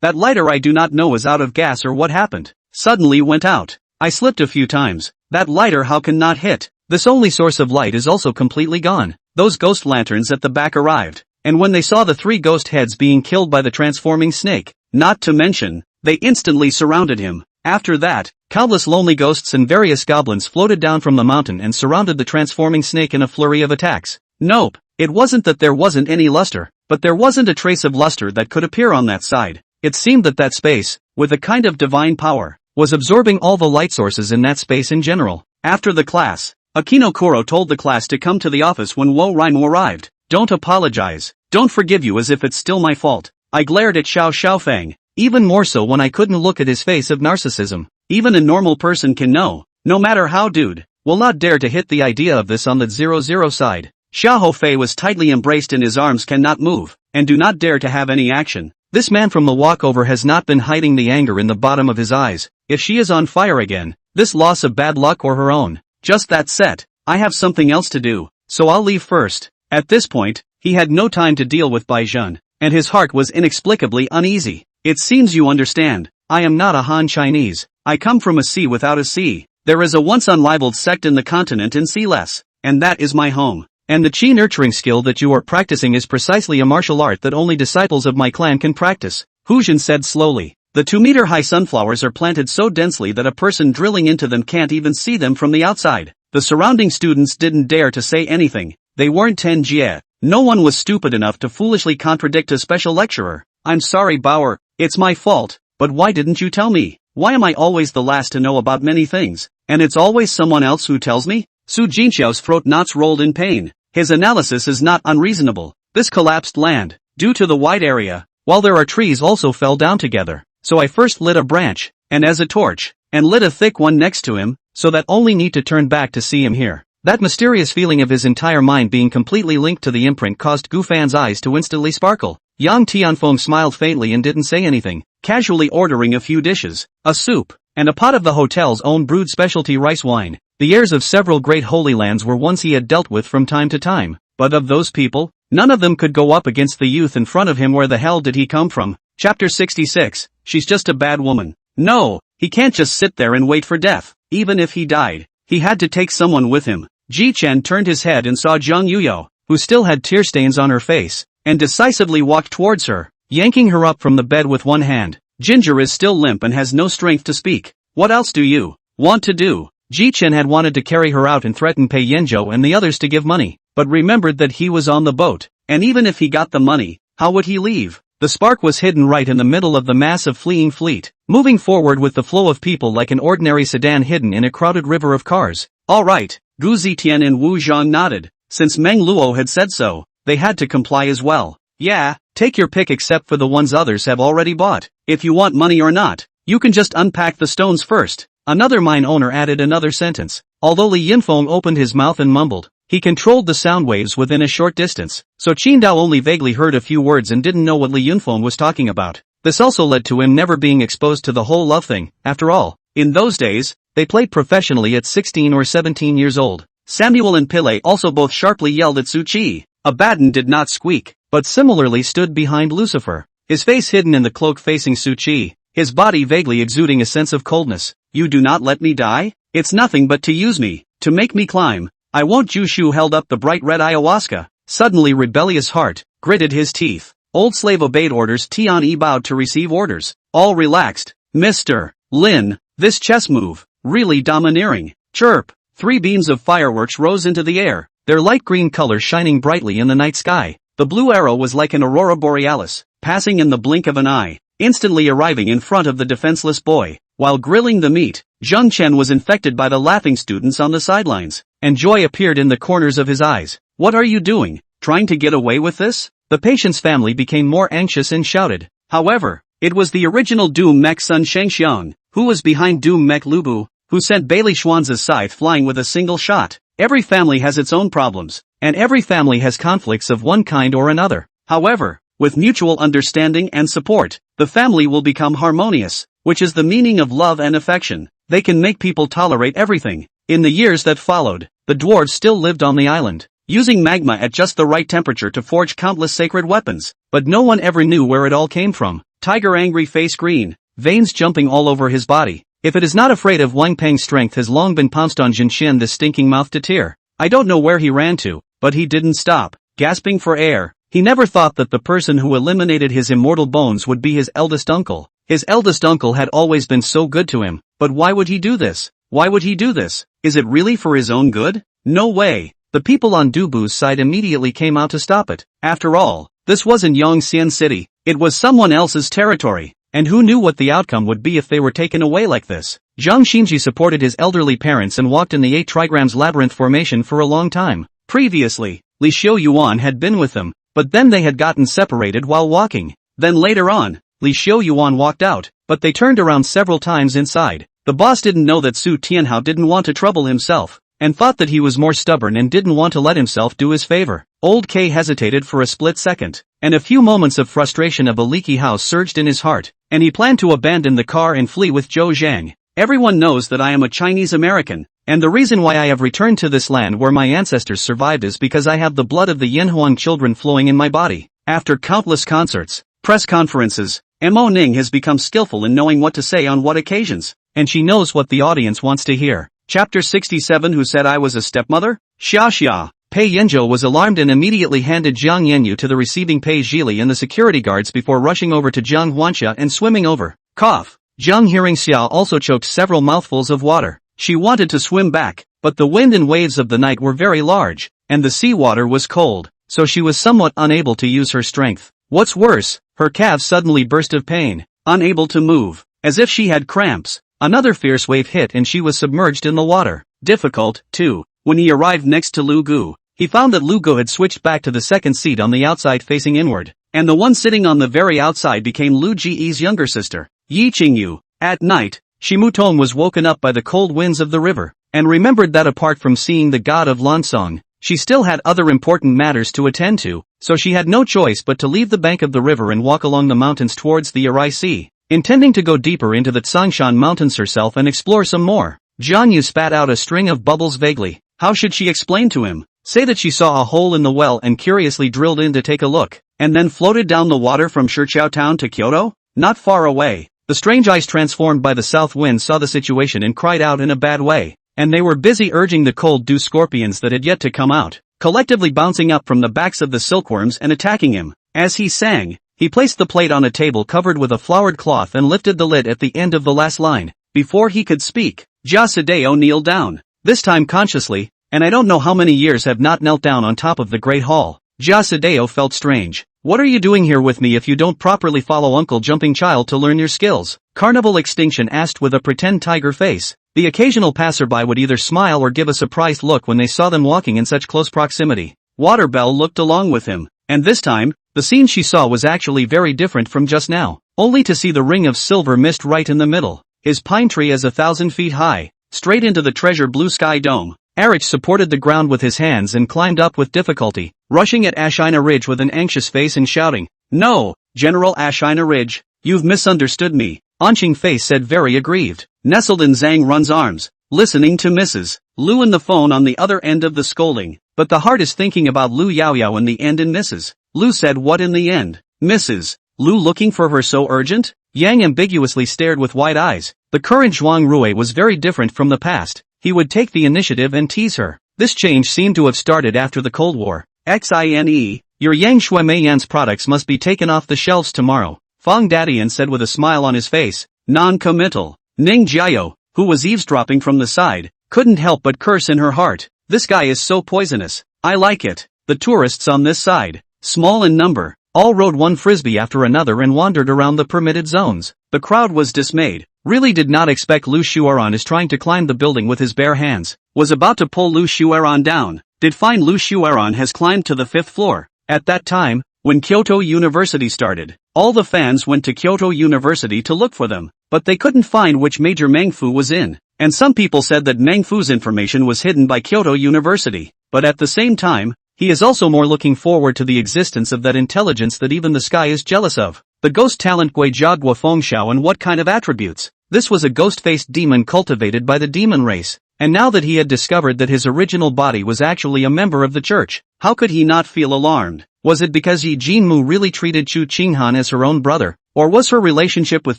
that lighter I do not know is out of gas or what happened. Suddenly went out. I slipped a few times. That lighter how can not hit? This only source of light is also completely gone. Those ghost lanterns at the back arrived, and when they saw the 3 ghost heads being killed by the transforming snake, not to mention, they instantly surrounded him. After that, countless lonely ghosts and various goblins floated down from the mountain and surrounded the transforming snake in a flurry of attacks. Nope, it wasn't that there wasn't any luster, but there wasn't a trace of luster that could appear on that side. It seemed that that space, with a kind of divine power, was absorbing all the light sources in that space in general. After the class, Akinokuro told the class to come to the office when Wo Raimu arrived. Don't apologize, don't forgive you as if it's still my fault. I glared at Xiaofang, even more so when I couldn't look at his face of narcissism. Even a normal person can know, no matter how dude, will not dare to hit the idea of this on the 00 side. Xiao Fei was tightly embraced and his arms cannot move, and do not dare to have any action. This man from the walkover has not been hiding the anger in the bottom of his eyes. If she is on fire again, this loss of bad luck or her own, just that set, I have something else to do, so I'll leave first. At this point, he had no time to deal with Baizhen, and his heart was inexplicably uneasy. It seems you understand, I am not a Han Chinese, I come from a sea without a sea. There is a once unrivaled sect in the continent in Sea-less, and that is my home. And the chi nurturing skill that you are practicing is precisely a martial art that only disciples of my clan can practice. Hujin said slowly. The 2-meter-high sunflowers are planted so densely that a person drilling into them can't even see them from the outside. The surrounding students didn't dare to say anything. They weren't Tenjie. No one was stupid enough to foolishly contradict a special lecturer. I'm sorry Bauer, it's my fault, but why didn't you tell me? Why am I always the last to know about many things, and it's always someone else who tells me? Su Jinxiao's throat knots rolled in pain. His analysis is not unreasonable. This collapsed land, due to the wide area, while there are trees also fell down together. So I first lit a branch, and as a torch, and lit a thick one next to him, so that only need to turn back to see him here. That mysterious feeling of his entire mind being completely linked to the imprint caused Gu Fan's eyes to instantly sparkle. Yang Tianfeng smiled faintly and didn't say anything, casually ordering a few dishes, a soup, and a pot of the hotel's own brewed specialty rice wine. The heirs of several great holy lands were ones he had dealt with from time to time, but of those people, none of them could go up against the youth in front of him. Where the hell did he come from? Chapter 66, She's just a bad woman. No, he can't just sit there and wait for death. Even if he died, he had to take someone with him. Ji Chen turned his head and saw Zhang Yuyo, who still had tear stains on her face, and decisively walked towards her, yanking her up from the bed with one hand. Ginger is still limp and has no strength to speak. What else do you want to do? Ji Chen had wanted to carry her out and threaten Pei Yanzhou and the others to give money, but remembered that he was on the boat, and even if he got the money, how would he leave? The spark was hidden right in the middle of the massive fleeing fleet, moving forward with the flow of people like an ordinary sedan hidden in a crowded river of cars. All right, Gu Zitian and Wu Zhang nodded. Since Meng Luo had said so, they had to comply as well. Yeah, take your pick except for the ones others have already bought. If you want money or not, you can just unpack the stones first. Another mine owner added another sentence. Although Li Yinfeng opened his mouth and mumbled, he controlled the sound waves within a short distance, so Qingdao only vaguely heard a few words and didn't know what Li Yinfeng was talking about. This also led to him never being exposed to the whole love thing. After all, in those days, they played professionally at 16 or 17 years old. Samuel and Pile also both sharply yelled at Su Qi. Abaddon did not squeak, but similarly stood behind Lucifer, his face hidden in the cloak facing Su Qi, his body vaguely exuding a sense of coldness. You do not let me die? It's nothing but to use me, to make me climb. I won't. Jushu held up the bright red ayahuasca. Suddenly rebellious heart, gritted his teeth. Old slave obeyed orders. Tian Yi bowed to receive orders. All relaxed. Mr. Lin, this chess move, really domineering. Chirp. 3 beams of fireworks rose into the air, their light green color shining brightly in the night sky. The blue arrow was like an aurora borealis, passing in the blink of an eye, instantly arriving in front of the defenseless boy. While grilling the meat, Zheng Chen was infected by the laughing students on the sidelines, and joy appeared in the corners of his eyes. What are you doing? Trying to get away with this? The patient's family became more anxious and shouted. However, It was the original Doom Mech son Shangxiang, who was behind Doom Mech Lubu, who sent Bailey Schwanz's scythe flying with a single shot. Every family has its own problems, and every family has conflicts of one kind or another. However, with mutual understanding and support, the family will become harmonious, which is the meaning of love and affection. They can make people tolerate everything. In the years that followed, the dwarves still lived on the island, using magma at just the right temperature to forge countless sacred weapons, but no one ever knew where it all came from. Tiger angry face green, veins jumping all over his body. If it is not afraid of Wang Peng's strength has long been pounced on Jinxian this stinking mouth to tear. I don't know where he ran to, but he didn't stop, gasping for air. He never thought that the person who eliminated his immortal bones would be his eldest uncle. His eldest uncle had always been so good to him, but why would he do this? Why would he do this? Is it really for his own good? No way. The people on Dubu's side immediately came out to stop it. After all, this wasn't Yongxian City, it was someone else's territory. And who knew what the outcome would be if they were taken away like this? Zhang Xinji supported his elderly parents and walked in the 8 trigrams labyrinth formation for a long time. Previously, Li Xiu Yuan had been with them, but then they had gotten separated while walking. Then later on, Li Xiu Yuan walked out, but they turned around several times inside. The boss didn't know that Su Tianhao didn't want to trouble himself, and thought that he was more stubborn and didn't want to let himself do his favor. Old K hesitated for a split second, and a few moments of frustration of a leaky house surged in his heart, and he planned to abandon the car and flee with Zhou Zhang. Everyone knows that I am a Chinese American, and the reason why I have returned to this land where my ancestors survived is because I have the blood of the Yanhuang children flowing in my body. After countless concerts, press conferences, Mo Ning has become skillful in knowing what to say on what occasions, and she knows what the audience wants to hear. Chapter 67. Who said I was a stepmother? Xia. Pei Yanzhou was alarmed and immediately handed Jiang Yanyu to the receiving Pei Zhili and the security guards before rushing over to Jiang Huanxia and swimming over. Cough. Jiang Hearingxia also choked several mouthfuls of water. She wanted to swim back, but the wind and waves of the night were very large, and the seawater was cold, so she was somewhat unable to use her strength. What's worse, her calves suddenly burst of pain, unable to move, as if she had cramps. Another fierce wave hit and she was submerged in the water. Difficult, too. When he arrived next to Lu Gu, he found that Lu Gu had switched back to the second seat on the outside facing inward, and the one sitting on the very outside became Lu Ji's younger sister, Yi Qingyu. At night, Shimutong was woken up by the cold winds of the river, and remembered that apart from seeing the god of Lansong, she still had other important matters to attend to, so she had no choice but to leave the bank of the river and walk along the mountains towards the Arai Sea, intending to go deeper into the Tsangshan mountains herself and explore some more. Jiang Yu spat out a string of bubbles vaguely. How should she explain to him? Say that she saw a hole in the well and curiously drilled in to take a look, and then floated down the water from Shiqiao town to Kyoto? Not far away. The strange ice transformed by the south wind saw the situation and cried out in a bad way, and they were busy urging the cold dew scorpions that had yet to come out, collectively bouncing up from the backs of the silkworms and attacking him. As he sang, he placed the plate on a table covered with a flowered cloth and lifted the lid at the end of the last line. Before he could speak, Jia Sadeo kneeled down, this time consciously, and I don't know how many years have not knelt down on top of the Great Hall. Jia Sadeo felt strange. What are you doing here with me if you don't properly follow Uncle Jumping Child to learn your skills? Carnival Extinction asked with a pretend tiger face. The occasional passerby would either smile or give a surprised look when they saw them walking in such close proximity. Waterbell looked along with him, and this time, the scene she saw was actually very different from just now, only to see the ring of silver mist right in the middle. His pine tree is 1,000 feet high, straight into the treasure blue sky dome. Erich supported the ground with his hands and climbed up with difficulty, rushing at Ashina Ridge with an anxious face and shouting, "No, General Ashina Ridge, you've misunderstood me." Anqing Face said very aggrieved. Nestled in Zhang Run's arms, listening to Mrs. Lu in the phone on the other end of the scolding, but the heart is thinking about Lu Yaoyao in the end and Mrs. Lu said what in the end? Mrs. Lu looking for her so urgent? Yang ambiguously stared with wide eyes. The current Zhuang Rui was very different from the past. He would take the initiative and tease her. This change seemed to have started after the Cold War. XINE, your Yang Shui Meiyan's products must be taken off the shelves tomorrow, Fang Dadian said with a smile on his face. Non-committal. Ning Jiao, who was eavesdropping from the side, couldn't help but curse in her heart. This guy is so poisonous. I like it. The tourists on this side, small in number, all rode one frisbee after another and wandered around the permitted zones. The crowd was dismayed. Really did not expect Lu Shuaran is trying to climb the building with his bare hands. Was about to pull Lu Shuaran down. Did find Lu Shuaran has climbed to the 5th floor. At that time, when Kyoto University started, All the fans went to Kyoto University to look for them, but they couldn't find which major Mangfu was in. And some people said that Mangfu's information was hidden by Kyoto University. But at the same time, he is also more looking forward to the existence of that intelligence that even the sky is jealous of. The ghost talent Guijia Guofengxiao, and what kind of attributes? This was a ghost-faced demon cultivated by the demon race. And now that he had discovered that his original body was actually a member of the church, how could he not feel alarmed? Was it because Yi Jinmu really treated Chu Qinghan as her own brother? Or was her relationship with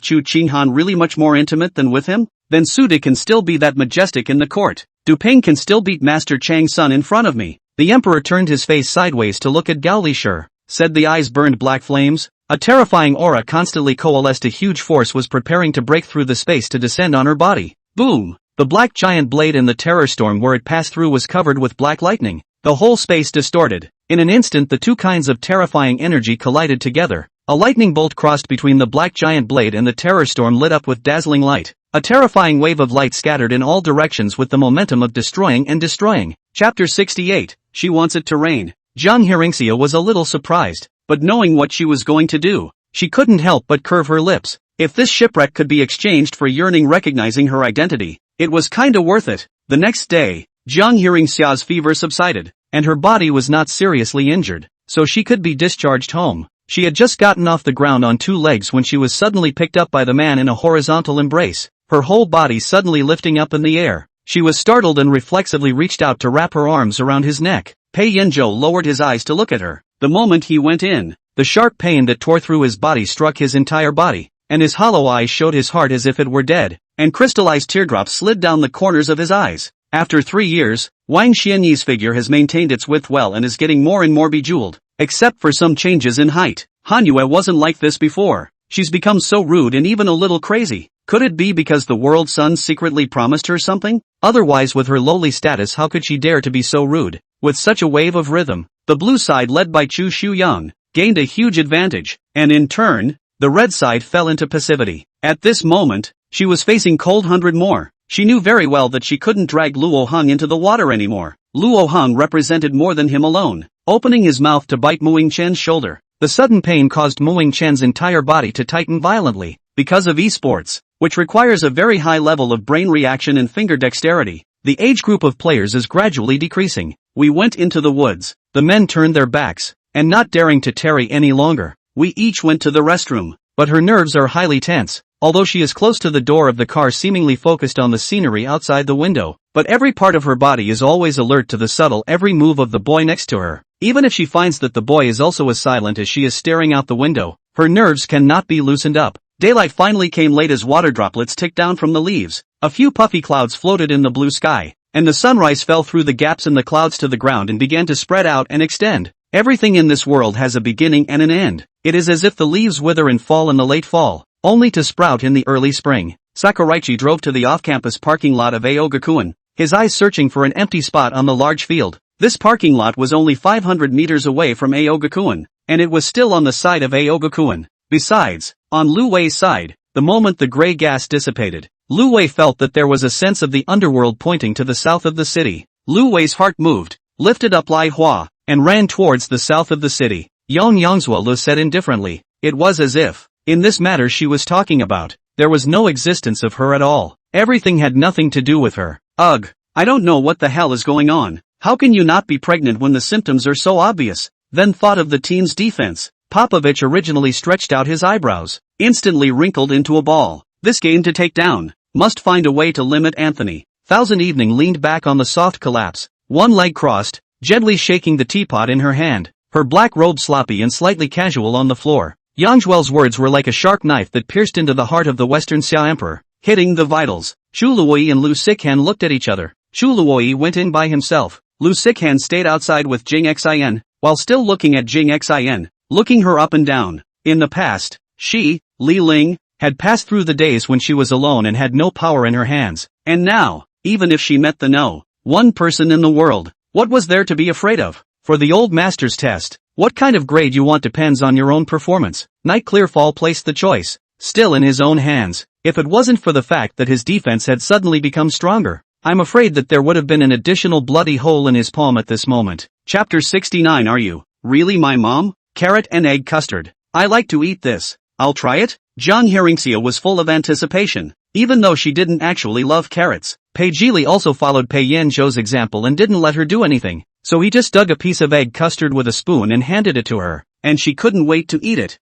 Chu Qinghan really much more intimate than with him? Then Sude can still be that majestic in the court. Du Ping can still beat Master Chang's son in front of me. The emperor turned his face sideways to look at Gao Lishur. Said the eyes burned black flames. A terrifying aura constantly coalesced. A huge force was preparing to break through the space to descend on her body. Boom! The black giant blade in the terror storm where it passed through was covered with black lightning. The whole space distorted. In an instant the two kinds of terrifying energy collided together. A lightning bolt crossed between the black giant blade and the terror storm, lit up with dazzling light. A terrifying wave of light scattered in all directions with the momentum of destroying and destroying. Chapter 68. She wants it to rain. Jiang Hearingxia was a little surprised, but knowing what she was going to do, she couldn't help but curve her lips. If this shipwreck could be exchanged for yearning recognizing her identity, it was kinda worth it. The next day, Jiang Hearingxia's fever subsided, and her body was not seriously injured, so she could be discharged home. She had just gotten off the ground on two legs when she was suddenly picked up by the man in a horizontal embrace, her whole body suddenly lifting up in the air. She was startled and reflexively reached out to wrap her arms around his neck. Pei Yanzhou lowered his eyes to look at her. The moment he went in, the sharp pain that tore through his body struck his entire body, and his hollow eyes showed his heart as if it were dead, and crystallized teardrops slid down the corners of his eyes. After 3 years, Wang Xianyi's figure has maintained its width well and is getting more and more bejeweled, except for some changes in height. Hanyue wasn't like this before. She's become so rude and even a little crazy. Could it be because the world sun secretly promised her something? Otherwise, with her lowly status, how could she dare to be so rude? With such a wave of rhythm, the blue side led by Chu Shuyang gained a huge advantage, and in turn, the red side fell into passivity. At this moment, she was facing cold 100 more. She knew very well that she couldn't drag Luo Heng into the water anymore. Luo Heng represented more than him alone. Opening his mouth to bite Muing Chen's shoulder, the sudden pain caused Muing Chen's entire body to tighten violently. Because of esports, which requires a very high level of brain reaction and finger dexterity, the age group of players is gradually decreasing. We went into the woods. The men turned their backs, and not daring to tarry any longer, we each went to the restroom. But her nerves are highly tense, although she is close to the door of the car, seemingly focused on the scenery outside the window. But every part of her body is always alert to the subtle every move of the boy next to her. Even if she finds that the boy is also as silent as she is staring out the window, her nerves cannot be loosened up. Daylight finally came late as water droplets ticked down from the leaves. A few puffy clouds floated in the blue sky, and the sunrise fell through the gaps in the clouds to the ground and began to spread out and extend. Everything in this world has a beginning and an end. It is as if the leaves wither and fall in the late fall, only to sprout in the early spring. Sakuraichi drove to the off-campus parking lot of Aogakuen, his eyes searching for an empty spot on the large field. This parking lot was only 500 meters away from Aogakuen, and it was still on the side of Aogakuen. Besides, on Lu Wei's side, the moment the gray gas dissipated, Lu Wei felt that there was a sense of the underworld pointing to the south of the city. Lu Wei's heart moved, lifted up Lai Hua, and ran towards the south of the city. Yang Yangzhuo said indifferently. It was as if, in this matter she was talking about, there was no existence of her at all. Everything had nothing to do with her. Ugh, I don't know what the hell is going on. How can you not be pregnant when the symptoms are so obvious? Then thought of the team's defense. Popovich originally stretched out his eyebrows, instantly wrinkled into a ball. This game to take down. Must find a way to limit Anthony. Thousand Evening leaned back on the soft collapse, one leg crossed, gently shaking the teapot in her hand, her black robe sloppy and slightly casual on the floor. Yangzhuo's words were like a sharp knife that pierced into the heart of the Western Xia Emperor, hitting the vitals. Xu Luoyi and Lu Xikhan looked at each other. Xu Luoyi went in by himself. Lu Xikhan stayed outside with Jing Xin, while still looking at Jing Xin, looking her up and down. In the past, she, Li Ling, had passed through the days when she was alone and had no power in her hands. And now, even if she met the one person in the world, what was there to be afraid of? For the old master's test, what kind of grade you want depends on your own performance. Knight Clearfall placed the choice, still in his own hands. If it wasn't for the fact that his defense had suddenly become stronger, I'm afraid that there would have been an additional bloody hole in his palm at this moment. Chapter 69. Are you really my mom? Carrot and egg custard. I like to eat this. I'll try it? Jiang Hearingxia was full of anticipation. Even though she didn't actually love carrots, Pei Jili also followed Pei Yanzhou's example and didn't let her do anything. So he just dug a piece of egg custard with a spoon and handed it to her. And she couldn't wait to eat it.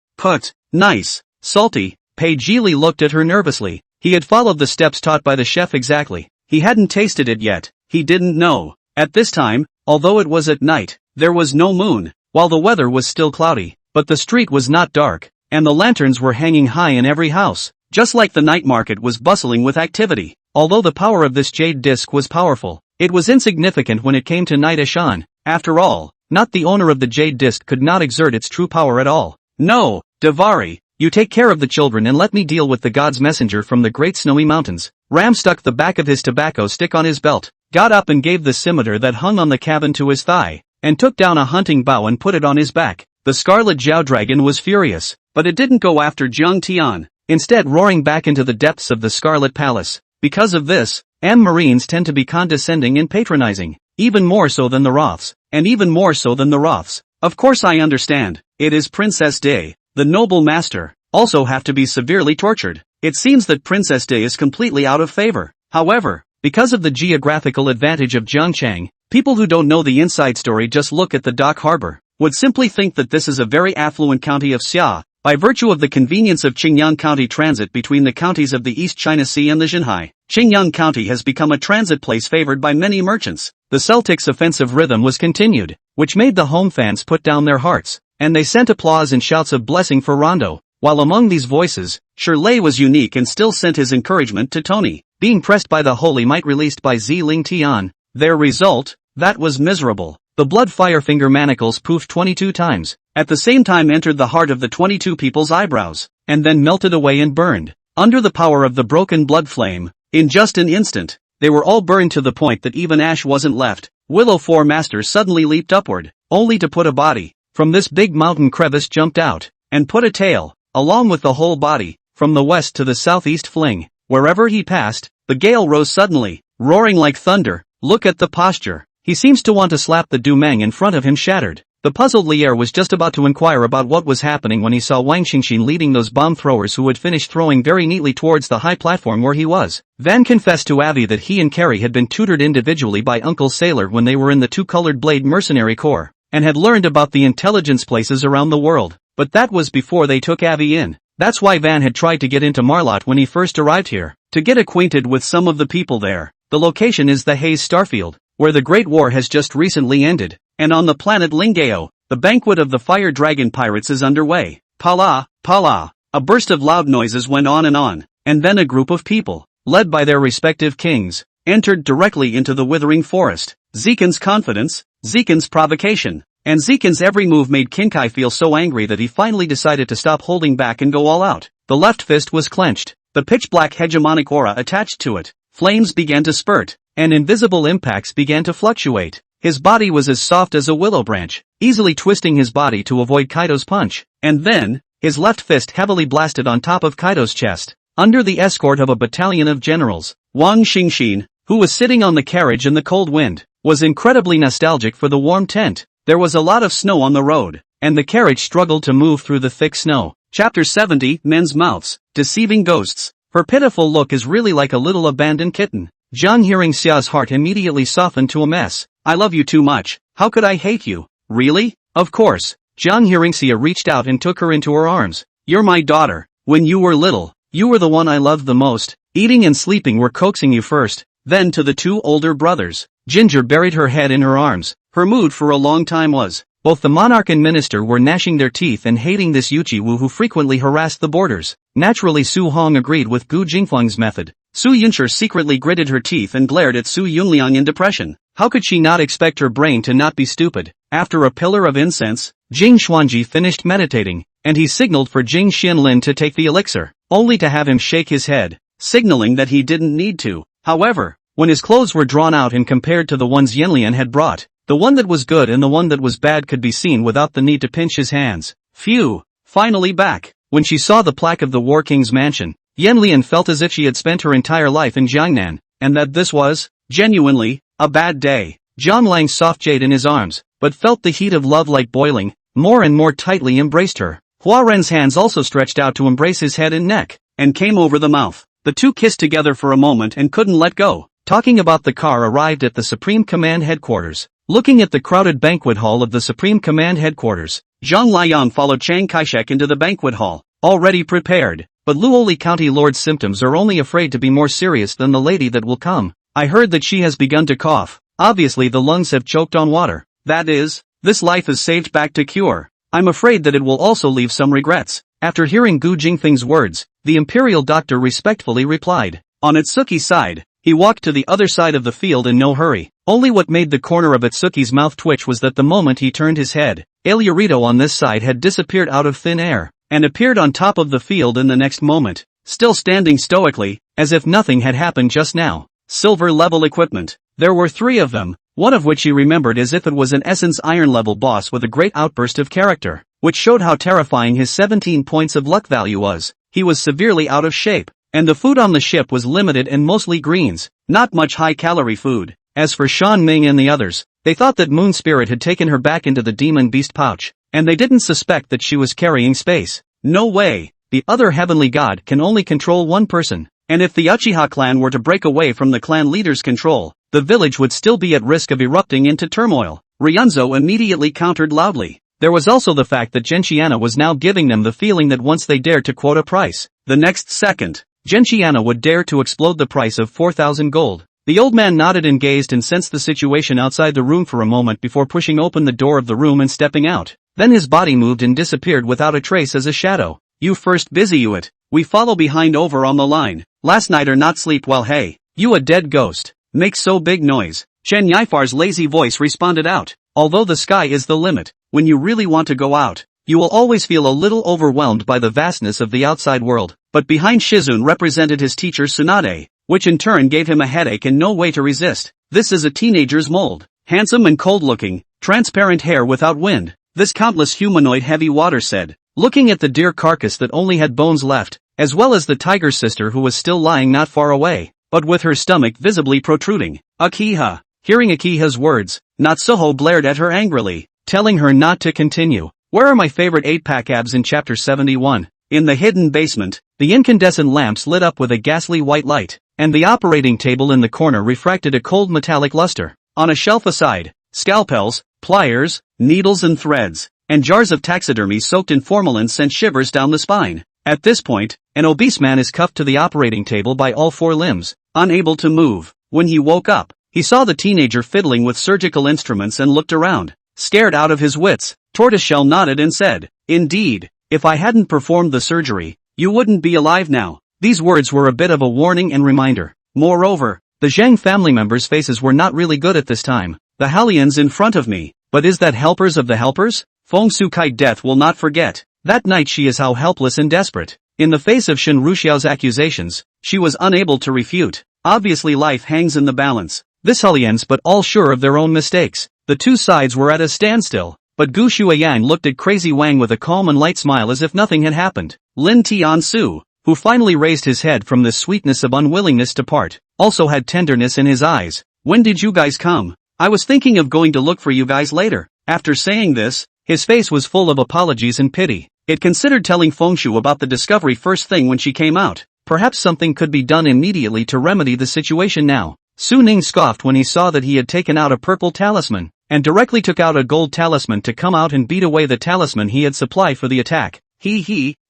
Nice. Salty. Pei Jili looked at her nervously. He had followed the steps taught by the chef exactly. He hadn't tasted it yet. He didn't know. At this time, although it was at night, there was no moon, while the weather was still cloudy. But the street was not dark, and the lanterns were hanging high in every house, just like the night market was bustling with activity. Although the power of this jade disc was powerful, it was insignificant when it came to Night Ashan. After all, not the owner of the jade disc could not exert its true power at all. No, Davari, you take care of the children and let me deal with the god's messenger from the great snowy mountains. Ram stuck the back of his tobacco stick on his belt, got up and gave the scimitar that hung on the cabin to his thigh, and took down a hunting bow and put it on his back. The scarlet Zhao dragon was furious, but it didn't go after Jiang Tian, instead roaring back into the depths of the Scarlet Palace. Because of this, Marines tend to be condescending and patronizing, even more so than the Roths, and even more so than the Roths. Of course I understand, it is Princess Day, the noble master, also have to be severely tortured. It seems that Princess Day is completely out of favor. However, because of the geographical advantage of Zhangchang, people who don't know the inside story just look at the dock harbor, would simply think that this is a very affluent county of Xia, by virtue of the convenience of Qingyang County transit between the counties of the East China Sea and the Xinhai. Qingyang County has become a transit place favored by many merchants. The Celtics' offensive rhythm was continued, which made the home fans put down their hearts, and they sent applause and shouts of blessing for Rondo. While among these voices, Shirley was unique and still sent his encouragement to Tony, being pressed by the holy might released by Ziling Tian. Their result? That was miserable. The blood firefinger manacles poofed 22 times, at the same time entered the heart of the 22 people's eyebrows, and then melted away and burned. Under the power of the broken blood flame, in just an instant, they were all burned to the point that even ash wasn't left. Willow Four Master suddenly leaped upward, only to put a body from this big mountain crevice jumped out, and put a tail, along with the whole body, from the west to the southeast fling. Wherever he passed, the gale rose suddenly, roaring like thunder. Look at the posture. He seems to want to slap the Dumeng in front of him shattered. The puzzled Lier was just about to inquire about what was happening when he saw Wang Xingxin leading those bomb throwers who had finished throwing very neatly towards the high platform where he was. Van confessed to Avi that he and Carrie had been tutored individually by Uncle Sailor when they were in the Two-Colored Blade Mercenary Corps, and had learned about the intelligence places around the world. But that was before they took Avi in. That's why Van had tried to get into Marlot when he first arrived here, to get acquainted with some of the people there. The location is the Haze Starfield, where the Great War has just recently ended, and on the planet Lingao, the banquet of the Fire Dragon Pirates is underway. Pala, pala. A burst of loud noises went on, and then a group of people, led by their respective kings, entered directly into the withering forest. Zekin's confidence, Zekin's provocation, and Zekin's every move made Kinkai feel so angry that he finally decided to stop holding back and go all out. The left fist was clenched, the pitch-black hegemonic aura attached to it. Flames began to spurt, and invisible impacts began to fluctuate. His body was as soft as a willow branch, easily twisting his body to avoid Kaido's punch. And then, his left fist heavily blasted on top of Kaido's chest, under the escort of a battalion of generals. Wang Xingxin, who was sitting on the carriage in the cold wind, was incredibly nostalgic for the warm tent. There was a lot of snow on the road, and the carriage struggled to move through the thick snow. Chapter 70, Men's Mouths, Deceiving Ghosts. Her pitiful look is really like a little abandoned kitten. Jiang Hearingxia's heart immediately softened to a mess. I love you too much. How could I hate you? Really? Of course. Jiang Hearingxia reached out and took her into her arms. You're my daughter. When you were little, you were the one I loved the most. Eating and sleeping were coaxing you first, then to the two older brothers. Ginger buried her head in her arms. Her mood for a long time was, both the monarch and minister were gnashing their teeth and hating this Yuchi Wu who frequently harassed the boarders. Naturally Su Hong agreed with Gu Jingfeng's method. Su Yuncher secretly gritted her teeth and glared at Su Yunliang in depression. How could she not expect her brain to not be stupid? After a pillar of incense, Jing Xuanji finished meditating, and he signaled for Jing Xianlin to take the elixir, only to have him shake his head, signaling that he didn't need to. However, when his clothes were drawn out and compared to the ones Yanlian had brought, the one that was good and the one that was bad could be seen without the need to pinch his hands. Phew! Finally back. When she saw the plaque of the War King's mansion, Yanlian felt as if she had spent her entire life in Jiangnan, and that this was, genuinely, a bad day. John Lang soft jade in his arms, but felt the heat of love like boiling, more and more tightly embraced her. Hua Ren's hands also stretched out to embrace his head and neck, and came over the mouth. The two kissed together for a moment and couldn't let go. Talking about the car arrived at the Supreme Command headquarters. Looking at the crowded banquet hall of the Supreme Command headquarters, Zhang Liang followed Chiang Kai-shek into the banquet hall, already prepared. But Luoli County Lord's symptoms are only afraid to be more serious than the lady that will come. I heard that she has begun to cough. Obviously the lungs have choked on water. That is, this life is saved back to cure. I'm afraid that it will also leave some regrets. After hearing Gu Jingfeng's words, the imperial doctor respectfully replied. On Itsuki's side, he walked to the other side of the field in no hurry. Only what made the corner of Itsuki's mouth twitch was that the moment he turned his head, El Yurito on this side had disappeared out of thin air, and appeared on top of the field in the next moment, still standing stoically, as if nothing had happened just now. Silver-level equipment. There were 3 of them, one of which he remembered as if it was an Essence Iron-level boss with a great outburst of character, which showed how terrifying his 17 points of luck value was. He was severely out of shape, and the food on the ship was limited and mostly greens, not much high-calorie food. As for Shan Ming and the others, they thought that Moon Spirit had taken her back into the demon beast pouch, and they didn't suspect that she was carrying space. No way, the other heavenly god can only control one person, and if the Uchiha clan were to break away from the clan leader's control, the village would still be at risk of erupting into turmoil. Ryunzo immediately countered loudly. There was also the fact that Gentiana was now giving them the feeling that once they dared to quote a price, the next second, Gentiana would dare to explode the price of 4,000 gold. The old man nodded and gazed and sensed the situation outside the room for a moment before pushing open the door of the room and stepping out. Then his body moved and disappeared without a trace as a shadow. You first busy you it. We follow behind over on the line. Last night or not sleep well hey. You a dead ghost. Makes so big noise. Chen Yifar's lazy voice responded out. Although the sky is the limit, when you really want to go out, you will always feel a little overwhelmed by the vastness of the outside world. But behind Shizun represented his teacher Tsunade, which in turn gave him a headache and no way to resist. This is a teenager's mold. Handsome and cold-looking, transparent hair without wind. This countless humanoid heavy water said, looking at the deer carcass that only had bones left, as well as the tiger sister who was still lying not far away, but with her stomach visibly protruding. Akiha. Hearing Akiha's words, Natsuho blared at her angrily, telling her not to continue. Where are my favorite 8-pack abs in chapter 71? In the hidden basement, the incandescent lamps lit up with a ghastly white light, and the operating table in the corner refracted a cold metallic luster. On a shelf aside, scalpels, pliers, needles and threads, and jars of taxidermy soaked in formalin sent shivers down the spine. At this point, an obese man is cuffed to the operating table by all 4 limbs, unable to move. When he woke up, he saw the teenager fiddling with surgical instruments and looked around, scared out of his wits. Tortoiseshell nodded and said, Indeed, if I hadn't performed the surgery, you wouldn't be alive now. These words were a bit of a warning and reminder. Moreover, the Zhang family members' faces were not really good at this time. The Hallians in front of me, but is that helpers of the helpers? Feng Sukai death will not forget. That night she is how helpless and desperate. In the face of Shen Ruxiao's accusations, she was unable to refute. Obviously life hangs in the balance. This Hallians but all sure of their own mistakes. The two sides were at a standstill, but Gu Shuiyang looked at Crazy Wang with a calm and light smile as if nothing had happened. Lin Tiansu, who finally raised his head from the sweetness of unwillingness to part, also had tenderness in his eyes. When did you guys come? I was thinking of going to look for you guys later. After saying this, his face was full of apologies and pity. It considered telling Fengshu about the discovery first thing when she came out. Perhaps something could be done immediately to remedy the situation now. Su Ning scoffed when he saw that he had taken out a purple talisman, and directly took out a gold talisman to come out and beat away the talisman he had supplied for the attack.